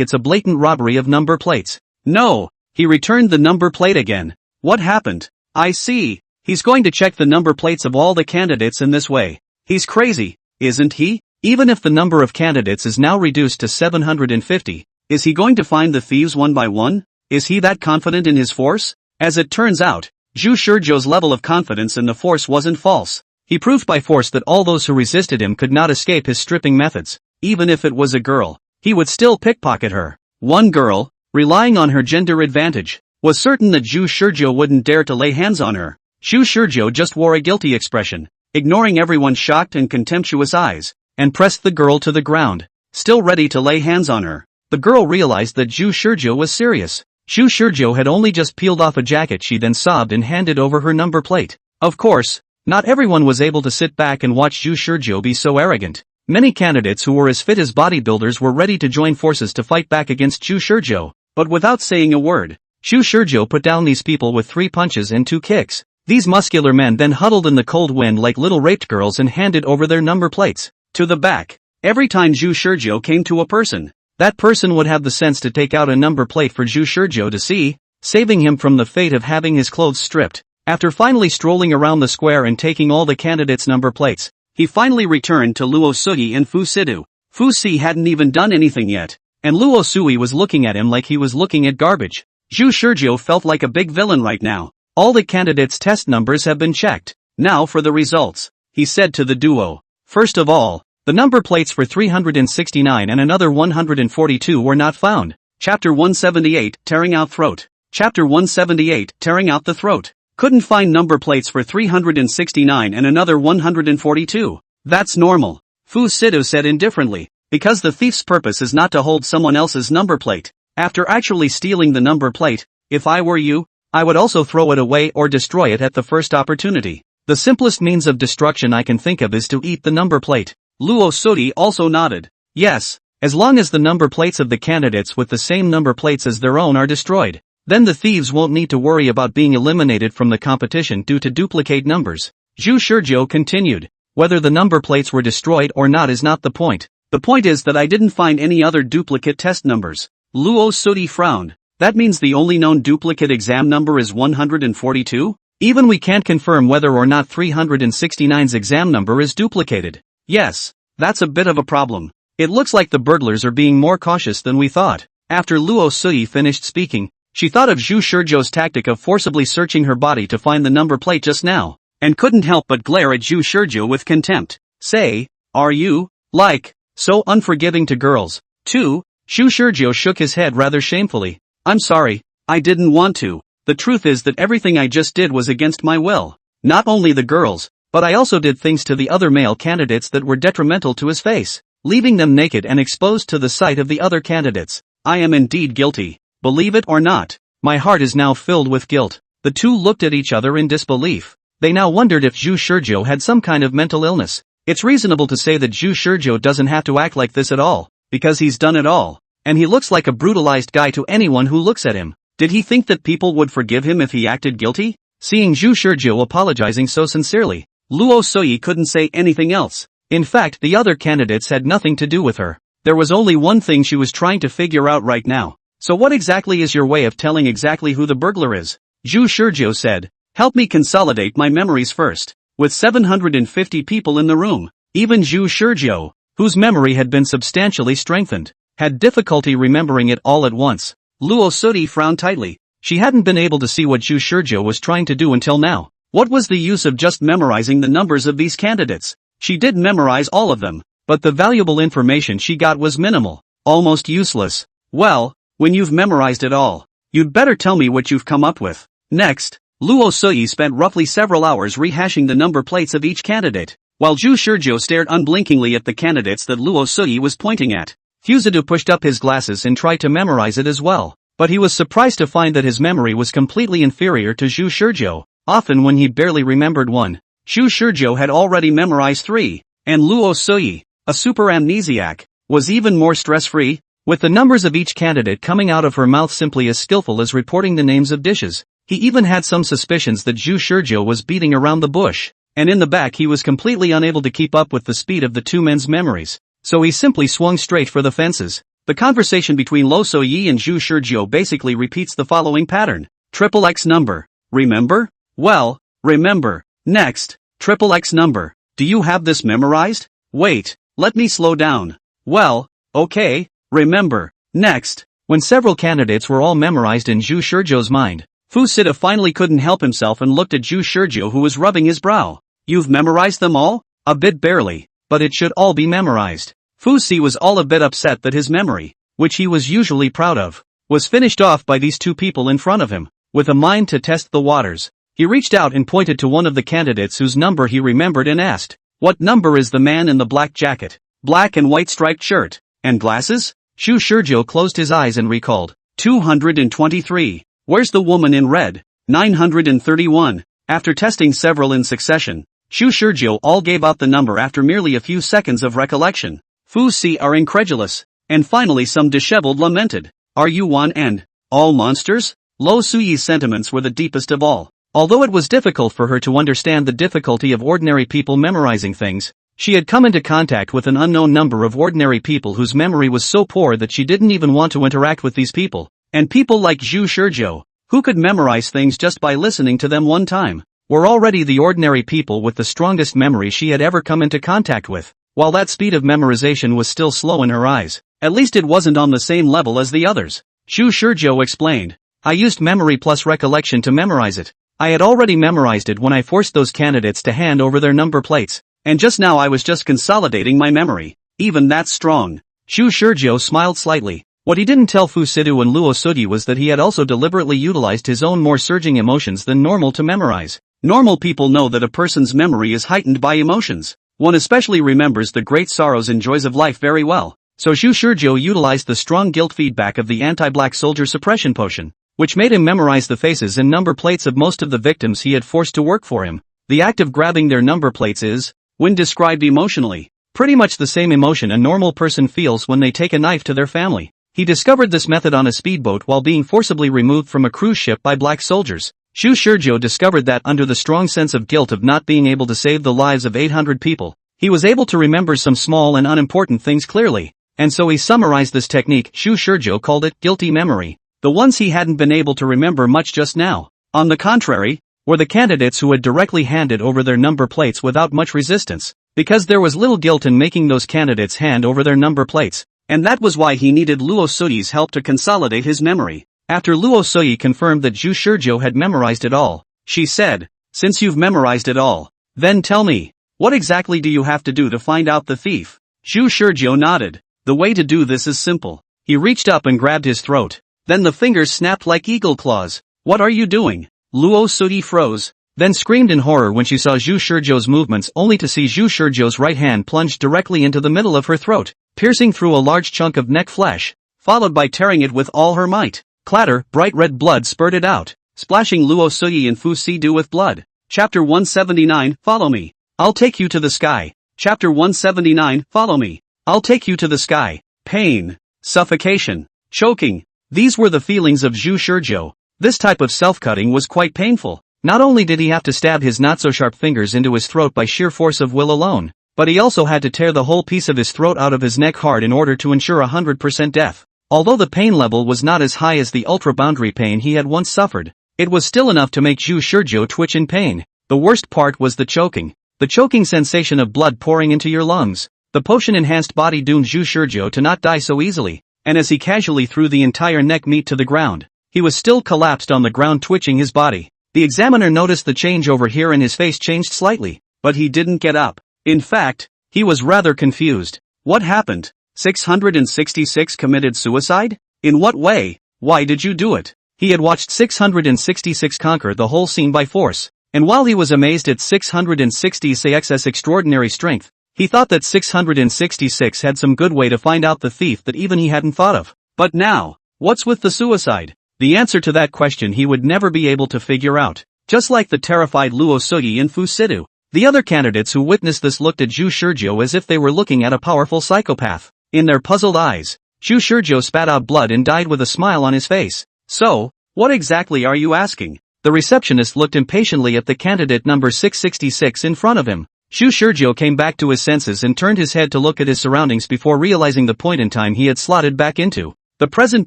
It's a blatant robbery of number plates. No. He returned the number plate again. What happened? I see. He's going to check the number plates of all the candidates in this way. He's crazy, isn't he? Even if the number of candidates is now reduced to 750, is he going to find the thieves one by one? Is he that confident in his force? As it turns out, Zhu Shizhou's level of confidence in the force wasn't false. He proved by force that all those who resisted him could not escape his stripping methods. Even if it was a girl, he would still pickpocket her. One girl, relying on her gender advantage, was certain that Zhu Shizhou wouldn't dare to lay hands on her. Zhu Shizhou just wore a guilty expression, ignoring everyone's shocked and contemptuous eyes, and pressed the girl to the ground, still ready to lay hands on her. The girl realized that Zhu Shizhou was serious. Zhu Shizhou had only just peeled off a jacket. She then sobbed and handed over her number plate. Of course, not everyone was able to sit back and watch Zhu Shizhou be so arrogant. Many candidates who were as fit as bodybuilders were ready to join forces to fight back against Zhu Shizhou, but without saying a word, Zhu Shizhou put down these people with 3 punches and 2 kicks. These muscular men then huddled in the cold wind like little raped girls and handed over their number plates to the back. Every time Zhu Shizhou came to a person, that person would have the sense to take out a number plate for Zhu Shizhou to see, saving him from the fate of having his clothes stripped. After finally strolling around the square and taking all the candidates' number plates, he finally returned to Luo Sui and Fu Sidu. Fu Si hadn't even done anything yet, and Luo Sui was looking at him like he was looking at garbage. Zhu Shizhou felt like a big villain right now. All the candidates' test numbers have been checked. Now for the results, he said to the duo. First of all, the number plates for 369 and another 142 were not found. Chapter 178, Tearing Out Throat. Chapter 178, Tearing Out the Throat. Couldn't find number plates for 369 and another 142. That's normal, Fu Sidu said indifferently, because the thief's purpose is not to hold someone else's number plate. After actually stealing the number plate, if I were you, I would also throw it away or destroy it at the first opportunity. The simplest means of destruction I can think of is to eat the number plate. Luo Sudi also nodded. Yes, as long as the number plates of the candidates with the same number plates as their own are destroyed, then the thieves won't need to worry about being eliminated from the competition due to duplicate numbers. Zhu Shizhou continued. Whether the number plates were destroyed or not is not the point. The point is that I didn't find any other duplicate test numbers. Luo Sudi frowned. That means the only known duplicate exam number is 142? Even we can't confirm whether or not 369's exam number is duplicated. Yes, that's a bit of a problem. It looks like the burglars are being more cautious than we thought. After Luo Sudi finished speaking, she thought of Zhu Shizhou's tactic of forcibly searching her body to find the number plate just now, and couldn't help but glare at Zhu Shizhou with contempt. Say, are you, like, so unforgiving to girls, too? Zhu Shizhou shook his head rather shamefully. I'm sorry, I didn't want to. The truth is that everything I just did was against my will. Not only the girls, but I also did things to the other male candidates that were detrimental to his face, leaving them naked and exposed to the sight of the other candidates. I am indeed guilty. Believe it or not, my heart is now filled with guilt. The two looked at each other in disbelief. They now wondered if Zhu Shizhou had some kind of mental illness. It's reasonable to say that Zhu Shizhou doesn't have to act like this at all, because he's done it all. And he looks like a brutalized guy to anyone who looks at him. Did he think that people would forgive him if he acted guilty? Seeing Zhu Shizhou apologizing so sincerely, Luo Sui couldn't say anything else. In fact, the other candidates had nothing to do with her. There was only one thing she was trying to figure out right now. So what exactly is your way of telling exactly who the burglar is? Zhu Shizhou said. Help me consolidate my memories first. With 750 people in the room, even Zhu Shizhou, whose memory had been substantially strengthened, had difficulty remembering it all at once. Luo Sudi frowned tightly. She hadn't been able to see what Zhu Shizhou was trying to do until now. What was the use of just memorizing the numbers of these candidates? She did memorize all of them, but the valuable information she got was minimal, almost useless. Well, when you've memorized it all, you'd better tell me what you've come up with. Next, Luo Sui spent roughly several hours rehashing the number plates of each candidate, while Zhu Shizhou stared unblinkingly at the candidates that Luo Sui was pointing at. Fuzidu pushed up his glasses and tried to memorize it as well, but he was surprised to find that his memory was completely inferior to Zhu Shizhou. Often when he barely remembered one, Zhu Shizhou had already memorized 3, and Luo Sui, a super amnesiac, was even more stress-free, with the numbers of each candidate coming out of her mouth simply as skillful as reporting the names of dishes. He even had some suspicions that Zhu Shizhou was beating around the bush, and in the back he was completely unable to keep up with the speed of the two men's memories, so he simply swung straight for the fences. The conversation between Luo Sui and Zhu Shizhou basically repeats the following pattern. Triple X number. Remember? Well, remember. Next. Triple X number. Do you have this memorized? Wait, let me slow down. Well, okay. Remember. Next. When several candidates were all memorized in Zhu Shizhou's mind, Fu Sida finally couldn't help himself and looked at Zhu Shizhou, who was rubbing his brow. You've memorized them all? A bit barely, but it should all be memorized. Fu Si was all a bit upset that his memory, which he was usually proud of, was finished off by these two people in front of him. With a mind to test the waters, he reached out and pointed to one of the candidates whose number he remembered and asked, what number is the man in the black jacket, black and white striped shirt, and glasses? Zhu Shizhou closed his eyes and recalled. 223. Where's the woman in red? 931. After testing several in succession, Xu Shizhou all gave out the number after merely a few seconds of recollection. Fu Si are incredulous. And finally some disheveled lamented. Are you one and all monsters? Lo Suyi's sentiments were the deepest of all. Although it was difficult for her to understand the difficulty of ordinary people memorizing things, she had come into contact with an unknown number of ordinary people whose memory was so poor that she didn't even want to interact with these people. And people like Xu Shizhou, who could memorize things just by listening to them one time, were already the ordinary people with the strongest memory she had ever come into contact with. While that speed of memorization was still slow in her eyes, at least it wasn't on the same level as the others. Xu Shizhou explained. I used memory plus recollection to memorize it. I had already memorized it when I forced those candidates to hand over their number plates, and just now I was just consolidating my memory. Even that's strong. Xu Shizhou smiled slightly. What he didn't tell Fu Sidu and Luo Sudi was that he had also deliberately utilized his own more surging emotions than normal to memorize. Normal people know that a person's memory is heightened by emotions. One especially remembers the great sorrows and joys of life very well. So Xu Shizhou utilized the strong guilt feedback of the anti-black soldier suppression potion, which made him memorize the faces and number plates of most of the victims he had forced to work for him. The act of grabbing their number plates is, when described emotionally, pretty much the same emotion a normal person feels when they take a knife to their family. He discovered this method on a speedboat while being forcibly removed from a cruise ship by black soldiers. Xu Shizhou discovered that under the strong sense of guilt of not being able to save the lives of 800 people, he was able to remember some small and unimportant things clearly, and so he summarized this technique. Xu Shizhou called it guilty memory. The ones he hadn't been able to remember much just now, on the contrary, were the candidates who had directly handed over their number plates without much resistance, because there was little guilt in making those candidates hand over their number plates, and that was why he needed Luo Suyi's help to consolidate his memory. After Luo Suyi confirmed that Xu Shizhou had memorized it all, she said, since you've memorized it all, then tell me, what exactly do you have to do to find out the thief? Xu Shizhou nodded. The way to do this is simple. He reached up and grabbed his throat. Then the fingers snapped like eagle claws. What are you doing? Luo Suyi froze, then screamed in horror when she saw Xu Shizhou's movements, only to see Xu Shizhou's right hand plunged directly into the middle of her throat, piercing through a large chunk of neck flesh, followed by tearing it with all her might. Clatter, bright red blood spurted out, splashing Luo Suyi and Fu Sidu with blood. Chapter 179, Follow me. I'll take you to the sky. Chapter 179, Follow me. I'll take you to the sky. Pain, suffocation, choking. These were the feelings of Xu Shizhou. This type of self-cutting was quite painful. Not only did he have to stab his not-so-sharp fingers into his throat by sheer force of will alone, but he also had to tear the whole piece of his throat out of his neck hard in order to ensure 100% death. Although the pain level was not as high as the ultra-boundary pain he had once suffered, it was still enough to make Xu Shizhou twitch in pain. The worst part was the choking. The choking sensation of blood pouring into your lungs. The potion-enhanced body doomed Xu Shizhou to not die so easily, and as he casually threw the entire neck meat to the ground, he was still collapsed on the ground twitching his body. The examiner noticed the change over here and his face changed slightly, but he didn't get up. In fact, he was rather confused. What happened? 666 committed suicide? In what way? Why did you do it? He had watched 666 conquer the whole scene by force, and while he was amazed at 666's extraordinary strength, he thought that 666 had some good way to find out the thief that even he hadn't thought of. But now, what's with the suicide? The answer to that question he would never be able to figure out, just like the terrified Luo Suyi and Fu Sidu. The other candidates who witnessed this looked at Xu Shizhou as if they were looking at a powerful psychopath. In their puzzled eyes, Xu Shizhou spat out blood and died with a smile on his face. So, what exactly are you asking? The receptionist looked impatiently at the candidate number 666 in front of him. Xu Shizhou came back to his senses and turned his head to look at his surroundings before realizing the point in time he had slotted back into. The present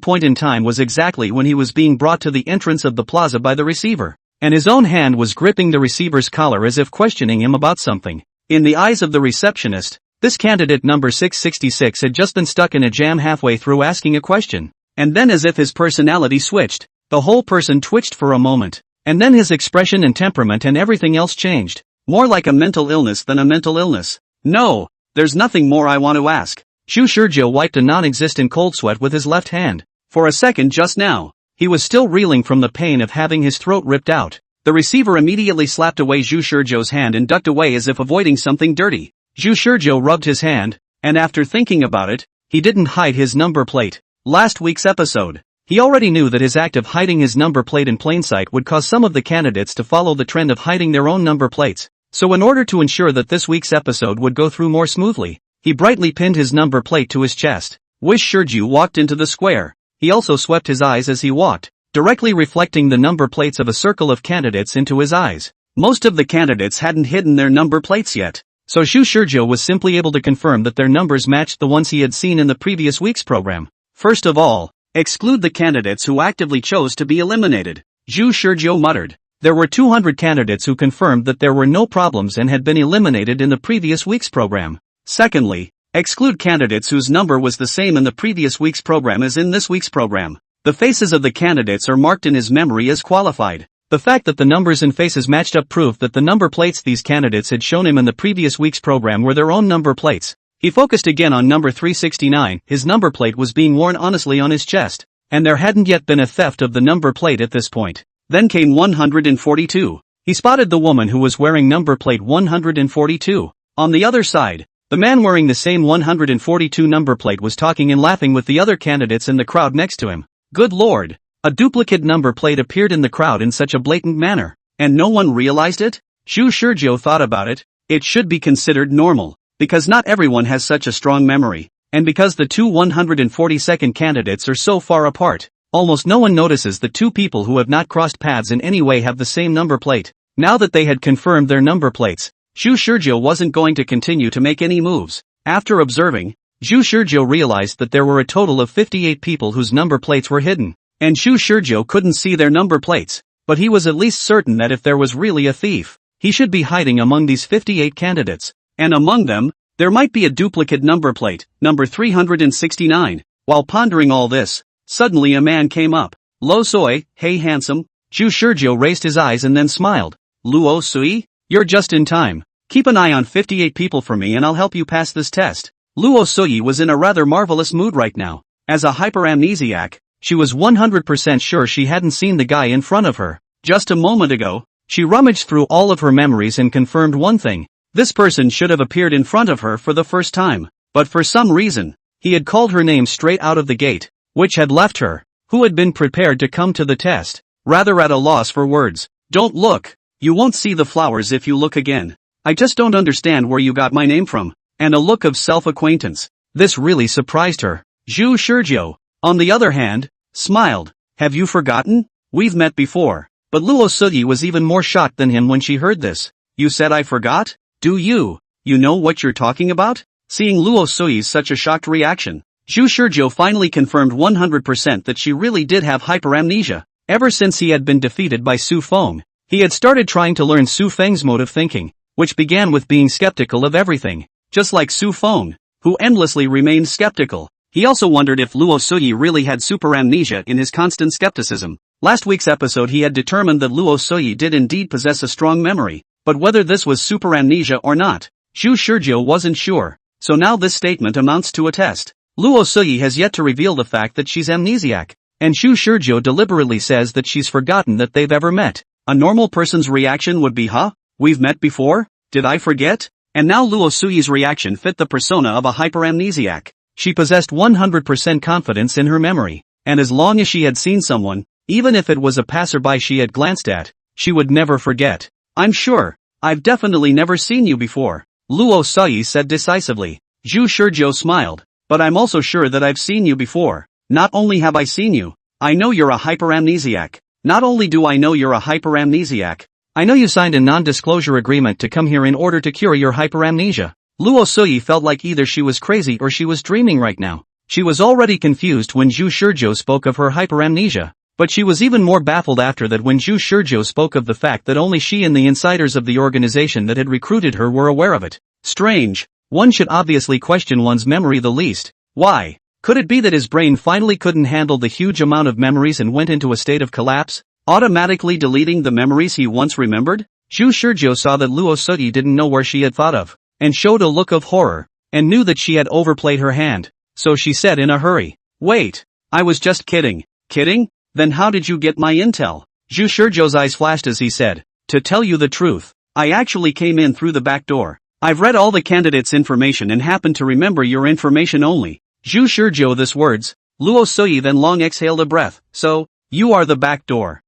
point in time was exactly when he was being brought to the entrance of the plaza by the receiver, and his own hand was gripping the receiver's collar as if questioning him about something. In the eyes of the receptionist, this candidate number 666 had just been stuck in a jam halfway through asking a question, and then as if his personality switched, the whole person twitched for a moment, and then his expression and temperament and everything else changed. More like a mental illness than a mental illness. No, there's nothing more I want to ask. Xu Shizhou wiped a non-existent cold sweat with his left hand. For a second just now, he was still reeling from the pain of having his throat ripped out. The receiver immediately slapped away Xu Shizhou's hand and ducked away as if avoiding something dirty. Xu Shizhou rubbed his hand, and after thinking about it, he didn't hide his number plate. Last week's episode, he already knew that his act of hiding his number plate in plain sight would cause some of the candidates to follow the trend of hiding their own number plates. So in order to ensure that this week's episode would go through more smoothly, he brightly pinned his number plate to his chest. Wish Shurju walked into the square. He also swept his eyes as he walked, directly reflecting the number plates of a circle of candidates into his eyes. Most of the candidates hadn't hidden their number plates yet, so Shu Shurjo was simply able to confirm that their numbers matched the ones he had seen in the previous week's program. First of all, exclude the candidates who actively chose to be eliminated, Shu Shurjo muttered. There were 200 candidates who confirmed that there were no problems and had been eliminated in the previous week's program. Secondly, exclude candidates whose number was the same in the previous week's program as in this week's program. The faces of the candidates are marked in his memory as qualified. The fact that the numbers and faces matched up proved that the number plates these candidates had shown him in the previous week's program were their own number plates. He focused again on number 369, his number plate was being worn honestly on his chest, and there hadn't yet been a theft of the number plate at this point. Then came 142. He spotted the woman who was wearing number plate 142. On the other side, the man wearing the same 142 number plate was talking and laughing with the other candidates in the crowd next to him. Good lord! A duplicate number plate appeared in the crowd in such a blatant manner, and no one realized it? Shu Shurjo thought about it. It should be considered normal, because not everyone has such a strong memory, and because the two 142nd candidates are so far apart. Almost no one notices that two people who have not crossed paths in any way have the same number plate. Now that they had confirmed their number plates, Shu Shurjo wasn't going to continue to make any moves. After observing, Shu Shurjo realized that there were a total of 58 people whose number plates were hidden, and Shu Shurjo couldn't see their number plates, but he was at least certain that if there was really a thief, he should be hiding among these 58 candidates, and among them, there might be a duplicate number plate, number 369. While pondering all this, suddenly a man came up. Lo Soi, hey handsome. Shu Shurjo raised his eyes and then smiled. Luo Sui? You're just in time. Keep an eye on 58 people for me and I'll help you pass this test. Luo Sui was in a rather marvelous mood right now. As a hyperamnesiac, she was 100% sure she hadn't seen the guy in front of her. Just a moment ago, she rummaged through all of her memories and confirmed one thing. This person should have appeared in front of her for the first time. But for some reason, he had called her name straight out of the gate, which had left her, who had been prepared to come to the test, rather at a loss for words. Don't look. You won't see the flowers if you look again. I just don't understand where you got my name from. And a look of self-acquaintance. This really surprised her. Shu Shurjo, on the other hand, smiled. Have you forgotten? We've met before. But Luo Suyi was even more shocked than him when she heard this. You said I forgot? Do you? You know what you're talking about? Seeing Luo Suyi's such a shocked reaction, Shu Shurjo finally confirmed 100% that she really did have hyperamnesia. Ever since he had been defeated by Su Feng, he had started trying to learn Su Feng's mode of thinking, which began with being skeptical of everything. Just like Su Feng, who endlessly remained skeptical, he also wondered if Luo Suyi really had superamnesia in his constant skepticism. Last week's episode he had determined that Luo Suyi did indeed possess a strong memory, but whether this was superamnesia or not, Shu Shurjo wasn't sure. So now this statement amounts to a test. Luo Suyi has yet to reveal the fact that she's amnesiac, and Shu Shurjo deliberately says that she's forgotten that they've ever met. A normal person's reaction would be, huh? We've met before? Did I forget? And now Luo Suyi's reaction fit the persona of a hyperamnesiac. She possessed 100% confidence in her memory, and as long as she had seen someone, even if it was a passerby she had glanced at, she would never forget. I'm sure. I've definitely never seen you before, Luo Suyi said decisively. Shu Shurjo smiled. But I'm also sure that I've seen you before. Not only have I seen you, I know you're a hyperamnesiac. Not only do I know you're a hyperamnesiac, I know you signed a non-disclosure agreement to come here in order to cure your hyperamnesia. Luo Suyi felt like either she was crazy or she was dreaming right now. She was already confused when Shu Shurjo spoke of her hyperamnesia, but she was even more baffled after that when Shu Shurjo spoke of the fact that only she and the insiders of the organization that had recruited her were aware of it. Strange. One should obviously question one's memory the least. Why? Could it be that his brain finally couldn't handle the huge amount of memories and went into a state of collapse, automatically deleting the memories he once remembered? Shu Shurjo saw that Luo Suyi didn't know where she had thought of, and showed a look of horror, and knew that she had overplayed her hand, so she said in a hurry, wait, I was just kidding. Kidding? Then how did you get my intel? Shu Shurjo's eyes flashed as he said, to tell you the truth, I actually came in through the back door. I've read all the candidates' information and happen to remember your information only. Shu Shurjo this words, Luo Suyi then long exhaled a breath, so, you are the back door.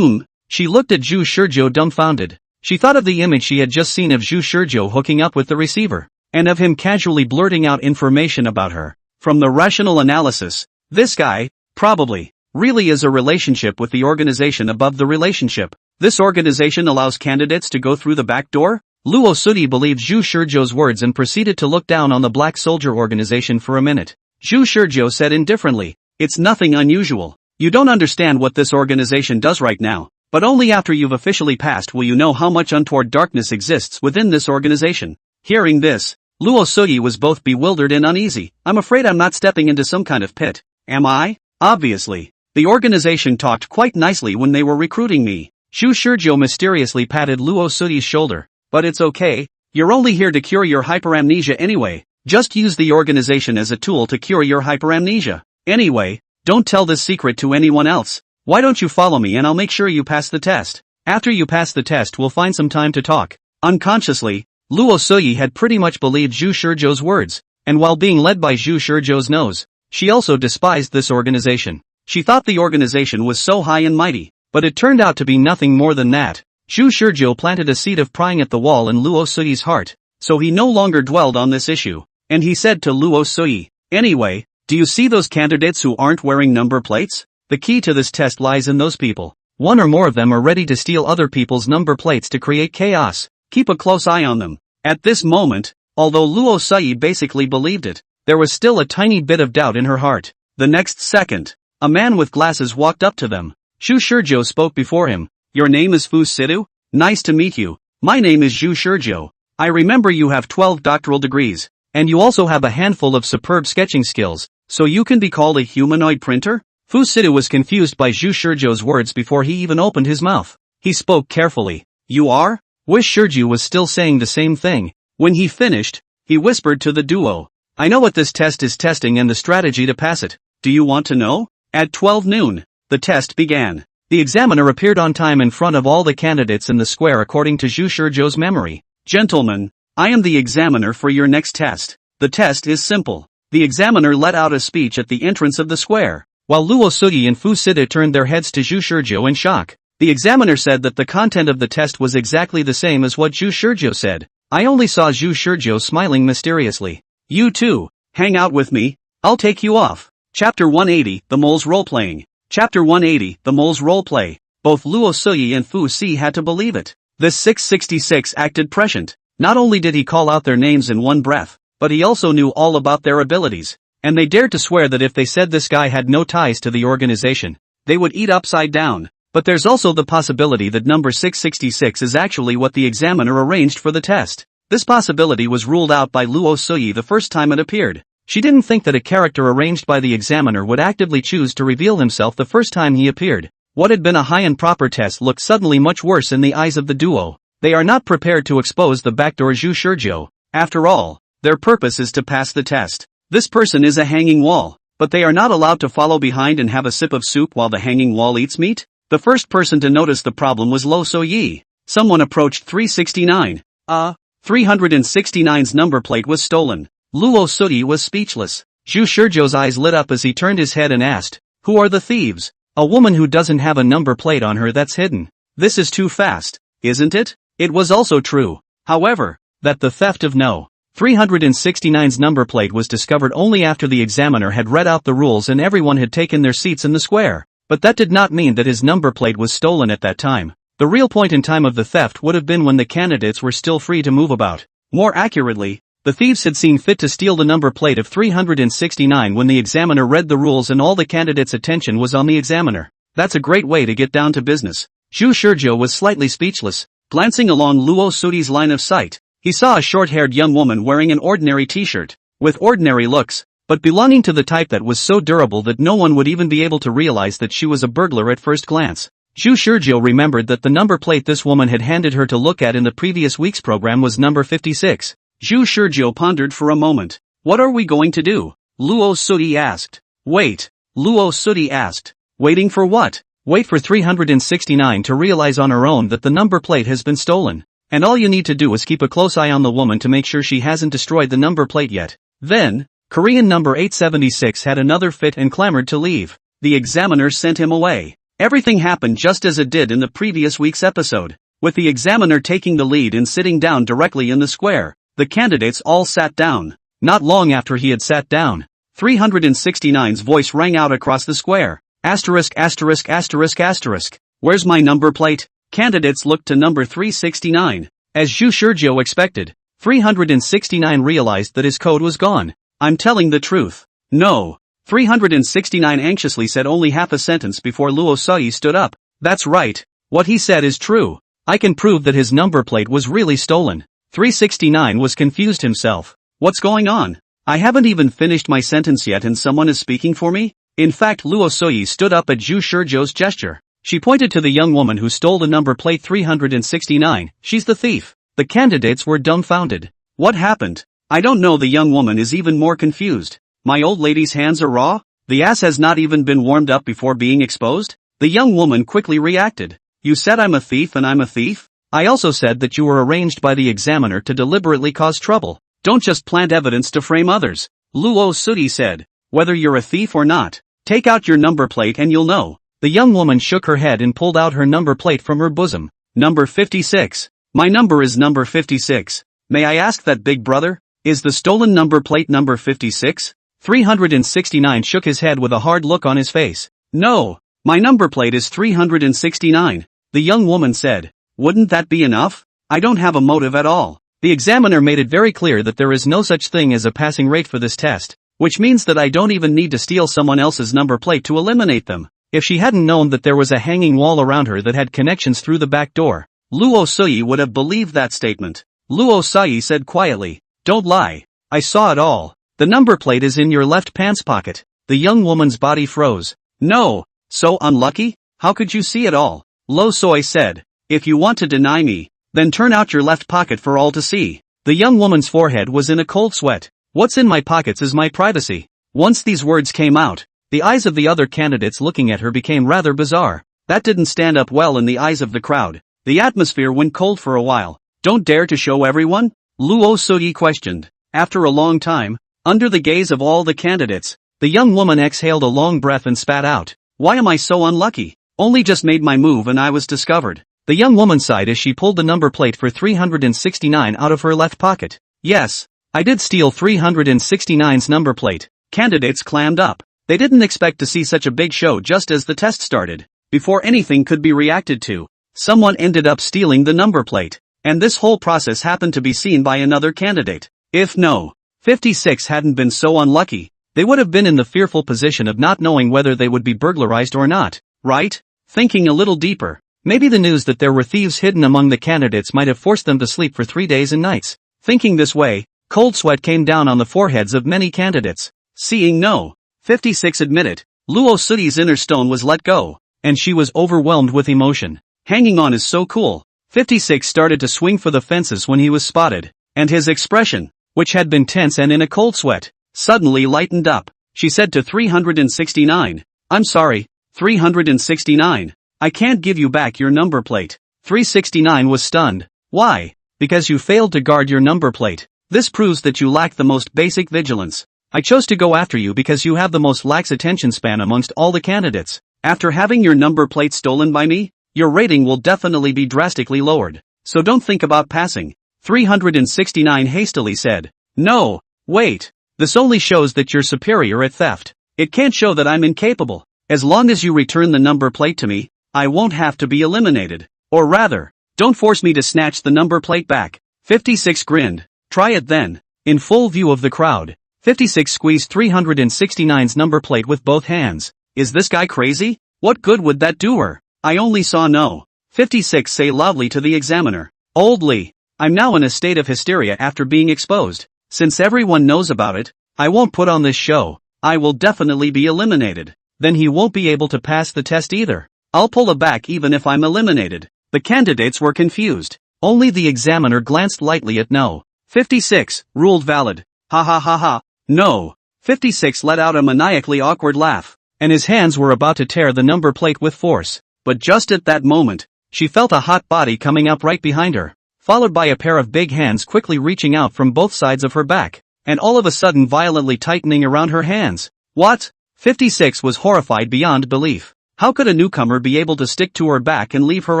She looked at Shu Shurjo dumbfounded. She thought of the image she had just seen of Zhu Shizhou hooking up with the receiver, and of him casually blurting out information about her. From the rational analysis, this guy, probably, really is a relationship with the organization above the relationship. This organization allows candidates to go through the back door? Luo Sudi believed Zhu Shizhou's words and proceeded to look down on the Black Soldier organization for a minute. Zhu Shizhou said indifferently, "It's nothing unusual. You don't understand what this organization does right now, but only after you've officially passed will you know how much untoward darkness exists within this organization." Hearing this, Luo Sudi was both bewildered and uneasy. "I'm afraid I'm not stepping into some kind of pit, am I? Obviously. The organization talked quite nicely when they were recruiting me." Zhu Shizhou mysteriously patted Luo Sudi's shoulder. "But it's okay, you're only here to cure your hyperamnesia anyway. Just use the organization as a tool to cure your hyperamnesia. Anyway, don't tell this secret to anyone else. Why don't you follow me and I'll make sure you pass the test. After you pass the test we'll find some time to talk." Unconsciously, Luo Sudi had pretty much believed Zhu Shizhou's words, and while being led by Zhu Shizhou's nose, she also despised this organization. She thought the organization was so high and mighty, but it turned out to be nothing more than that. Zhu Shizhou planted a seed of prying at the wall in Luo Sudi's heart, so he no longer dwelled on this issue, and he said to Luo Sudi, "Anyway, do you see those candidates who aren't wearing number plates? The key to this test lies in those people. One or more of them are ready to steal other people's number plates to create chaos. Keep a close eye on them." At this moment, although Luo Sudi basically believed it, there was still a tiny bit of doubt in her heart. The next second, a man with glasses walked up to them. Zhu Shizhou spoke before him. "Your name is Fu Sidu? Nice to meet you. My name is Zhu Shizhou. I remember you have 12 doctoral degrees, and you also have a handful of superb sketching skills, so you can be called a humanoid printer?" Fu Sidu was confused by Zhu Shizhou's words before he even opened his mouth. He spoke carefully. "You are?" Wish Shizhou was still saying the same thing. When he finished, he whispered to the duo, "I know what this test is testing and the strategy to pass it. Do you want to know?" At 12 noon, the test began. The examiner appeared on time in front of all the candidates in the square according to Zhu Shizhou's memory. "Gentlemen, I am the examiner for your next test. The test is simple." The examiner let out a speech at the entrance of the square, while Luo Sudi and Fu Sida turned their heads to Zhu Shizhou in shock. The examiner said that the content of the test was exactly the same as what Zhu Shizhou said. "I only saw Zhu Shizhou smiling mysteriously. You too, hang out with me, I'll take you off." Chapter 180, The Mole's Role-Playing. Chapter 180, The Mole's Role-Play. Both Luo Sudi and Fu Si had to believe it. This 666 acted prescient. Not only did he call out their names in one breath, but he also knew all about their abilities. And they dared to swear that if they said this guy had no ties to the organization, they would eat upside down. But there's also the possibility that number 666 is actually what the examiner arranged for the test. This possibility was ruled out by Luo Sui the first time it appeared. She didn't think that a character arranged by the examiner would actively choose to reveal himself the first time he appeared. What had been a high and proper test looked suddenly much worse in the eyes of the duo. They are not prepared to expose the backdoor Zhu Shizhou. After all, their purpose is to pass the test. This person is a hanging wall, but they are not allowed to follow behind and have a sip of soup while the hanging wall eats meat? The first person to notice the problem was Lo So-yi. Someone approached 369. 369's number plate was stolen. Luo Sudi was speechless. Zhu Shizhou's eyes lit up as he turned his head and asked, "Who are the thieves?" "A woman who doesn't have a number plate on her that's hidden." This is too fast, isn't it? It was also true, however, that the theft of No. 369's number plate was discovered only after the examiner had read out the rules and everyone had taken their seats in the square. But that did not mean that his number plate was stolen at that time. The real point in time of the theft would have been when the candidates were still free to move about. More accurately, the thieves had seen fit to steal the number plate of 369 when the examiner read the rules and all the candidates' attention was on the examiner. That's a great way to get down to business. Zhu Shizhou was slightly speechless. Glancing along Luo Sudi's line of sight, he saw a short-haired young woman wearing an ordinary t-shirt, with ordinary looks, but belonging to the type that was so durable that no one would even be able to realize that she was a burglar at first glance. Zhu Shizhou remembered that the number plate this woman had handed her to look at in the previous week's program was number 56. Zhu Shizhou pondered for a moment. "What are we going to do?" Luo Sudi asked. "Wait." Luo Sudi asked. "Waiting for what?" "Wait for 369 to realize on her own that the number plate has been stolen. And all you need to do is keep a close eye on the woman to make sure she hasn't destroyed the number plate yet." Then, Korean number 876 had another fit and clamored to leave. The examiner sent him away. Everything happened just as it did in the previous week's episode. with the examiner taking the lead and sitting down directly in the square. The candidates all sat down. Not long after he had sat down, 369's voice rang out across the square. Asterisk asterisk asterisk asterisk. Where's my number plate? Candidates looked to number 369. As Zhu Shurjiu expected, 369 realized that his code was gone. I'm telling the truth. No. 369 anxiously said only half a sentence before Luo Sui stood up. That's right. What he said is true. I can prove that his number plate was really stolen. 369 was confused himself. What's going on? I haven't even finished my sentence yet and someone is speaking for me? In fact, Luo Sui stood up at Zhu Shurjiu's gesture. She pointed to the young woman who stole the number plate 369. She's the thief. The candidates were dumbfounded. What happened? I don't know. The young woman is even more confused. My old lady's hands are raw? The ass has not even been warmed up before being exposed? The young woman quickly reacted. You said I'm a thief and I'm a thief? I also said that you were arranged by the examiner to deliberately cause trouble. Don't just plant evidence to frame others. Luo Sui said. Whether you're a thief or not, take out your number plate and you'll know. The young woman shook her head and pulled out her number plate from her bosom. Number 56. My number is number 56. May I ask that, big brother? Is the stolen number plate number 56? 369 shook his head with a hard look on his face. No, my number plate is 369. The young woman said. Wouldn't that be enough? I don't have a motive at all. The examiner made it very clear that there is no such thing as a passing rate for this test, which means that I don't even need to steal someone else's number plate to eliminate them. If she hadn't known that there was a hanging wall around her that had connections through the back door, Luo Sui would have believed that statement. Luo Sui said quietly, don't lie. I saw it all. The number plate is in your left pants pocket. The young woman's body froze. No, so unlucky? How could you see it all? Luo Sui said, if you want to deny me, then turn out your left pocket for all to see. The young woman's forehead was in a cold sweat. What's in my pockets is my privacy. Once these words came out, the eyes of the other candidates looking at her became rather bizarre. That didn't stand up well in the eyes of the crowd. The atmosphere went cold for a while. Don't dare to show everyone? Luo Sui questioned. After a long time, under the gaze of all the candidates, the young woman exhaled a long breath and spat out. Why am I so unlucky? Only just made my move and I was discovered. The young woman sighed as she pulled the number plate for 369 out of her left pocket. Yes, I did steal 369's number plate. Candidates clammed up. They didn't expect to see such a big show just as the test started. Before anything could be reacted to, someone ended up stealing the number plate. And this whole process happened to be seen by another candidate. If no, 56 hadn't been so unlucky, they would have been in the fearful position of not knowing whether they would be burglarized or not, right? Thinking a little deeper, maybe the news that there were thieves hidden among the candidates might have forced them to sleep for 3 days and nights. Thinking this way, cold sweat came down on the foreheads of many candidates. Seeing no, 56 admitted, Luo Sui's inner stone was let go, and she was overwhelmed with emotion. Hanging on is so cool. 56 started to swing for the fences when he was spotted, and his expression, which had been tense and in a cold sweat, suddenly lightened up. She said to 369, I'm sorry, 369, I can't give you back your number plate. 369 was stunned. Why? Because you failed to guard your number plate. This proves that you lack the most basic vigilance. I chose to go after you because you have the most lax attention span amongst all the candidates. After having your number plate stolen by me, your rating will definitely be drastically lowered. So don't think about passing. 369 hastily said. No, wait. This only shows that you're superior at theft. It can't show that I'm incapable. As long as you return the number plate to me, I won't have to be eliminated. Or rather, don't force me to snatch the number plate back. 56 grinned. Try it then. In full view of the crowd, 56 squeezed 369's number plate with both hands. Is this guy crazy? What good would that do her? I only saw no. 56 say loudly to the examiner. Old Lee, I'm now in a state of hysteria after being exposed. Since everyone knows about it, I won't put on this show. I will definitely be eliminated. Then he won't be able to pass the test either. I'll pull it back even if I'm eliminated. The candidates were confused. Only the examiner glanced lightly at no. 56, ruled valid. Ha ha ha ha. No. 56 let out a maniacally awkward laugh, and his hands were about to tear the number plate with force. But just at that moment, she felt a hot body coming up right behind her, followed by a pair of big hands quickly reaching out from both sides of her back, and all of a sudden violently tightening around her hands. What? 56 was horrified beyond belief. How could a newcomer be able to stick to her back and leave her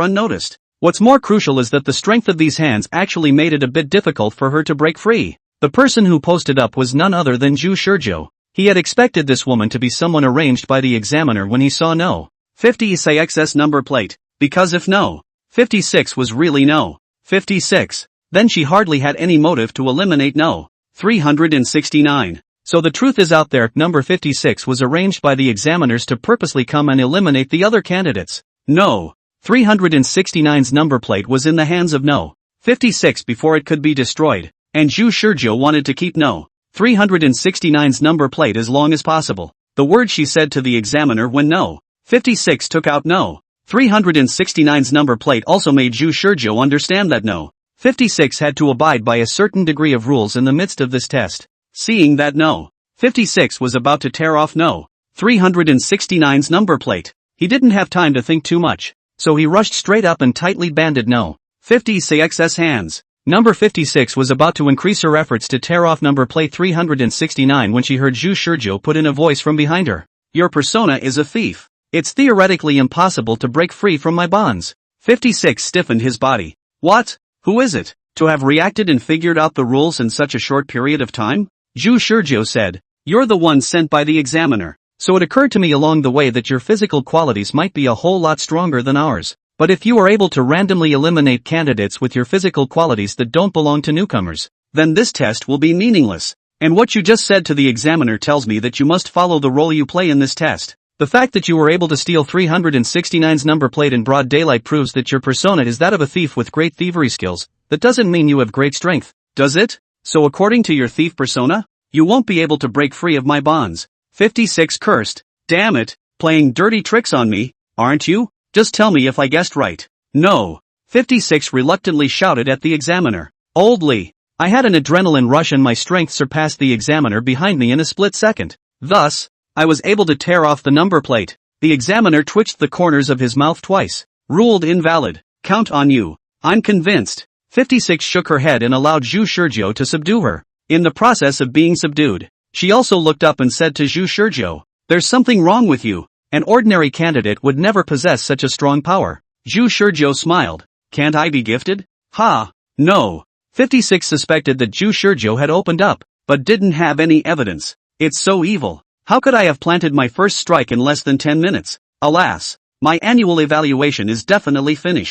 unnoticed? What's more crucial is that the strength of these hands actually made it a bit difficult for her to break free. The person who posted up was none other than Zhu Shurjo. He had expected this woman to be someone arranged by the examiner when he saw no 56's number plate, because if no 56 was really no 56, then she hardly had any motive to eliminate no 369. So the truth is out there, number 56 was arranged by the examiners to purposely come and eliminate the other candidates. No 369's number plate was in the hands of no 56 before it could be destroyed, and Zhu Shurjo wanted to keep no 369's number plate as long as possible. The words she said to the examiner when no 56 took out no 369's number plate also made Zhu Shurjo understand that no 56 had to abide by a certain degree of rules in the midst of this test. Seeing that no 56 was about to tear off no 369's number plate, he didn't have time to think too much, so he rushed straight up and tightly banded no 56's hands. Number 56 was about to increase her efforts to tear off number plate 369 when she heard Zhu Shurjo put in a voice from behind her. Your persona is a thief. It's theoretically impossible to break free from my bonds. 56 stiffened his body. What? Who is it? To have reacted and figured out the rules in such a short period of time? Zhu Shurjo said. You're the one sent by the examiner. So it occurred to me along the way that your physical qualities might be a whole lot stronger than ours. But if you are able to randomly eliminate candidates with your physical qualities that don't belong to newcomers, then this test will be meaningless. And what you just said to the examiner tells me that you must follow the role you play in this test. The fact that you were able to steal 369's number plate in broad daylight proves that your persona is that of a thief with great thievery skills. That doesn't mean you have great strength, does it? So according to your thief persona, you won't be able to break free of my bonds. 56 cursed. Damn it, playing dirty tricks on me, aren't you? Just tell me if I guessed right. No. 56 reluctantly shouted at the examiner. Old Lee. I had an adrenaline rush and my strength surpassed the examiner behind me in a split second. Thus, I was able to tear off the number plate. The examiner twitched the corners of his mouth twice. Ruled invalid. Count on you. I'm convinced. 56 shook her head and allowed Zhu Shurjo to subdue her. In the process of being subdued, she also looked up and said to Zhu Shurjo, there's something wrong with you. An ordinary candidate would never possess such a strong power. Zhu Shurjo smiled. Can't I be gifted? Ha! No. 56 suspected that Zhu Shurjo had opened up, but didn't have any evidence. It's so evil. How could I have planted my first strike in less than 10 minutes? Alas, my annual evaluation is definitely finished.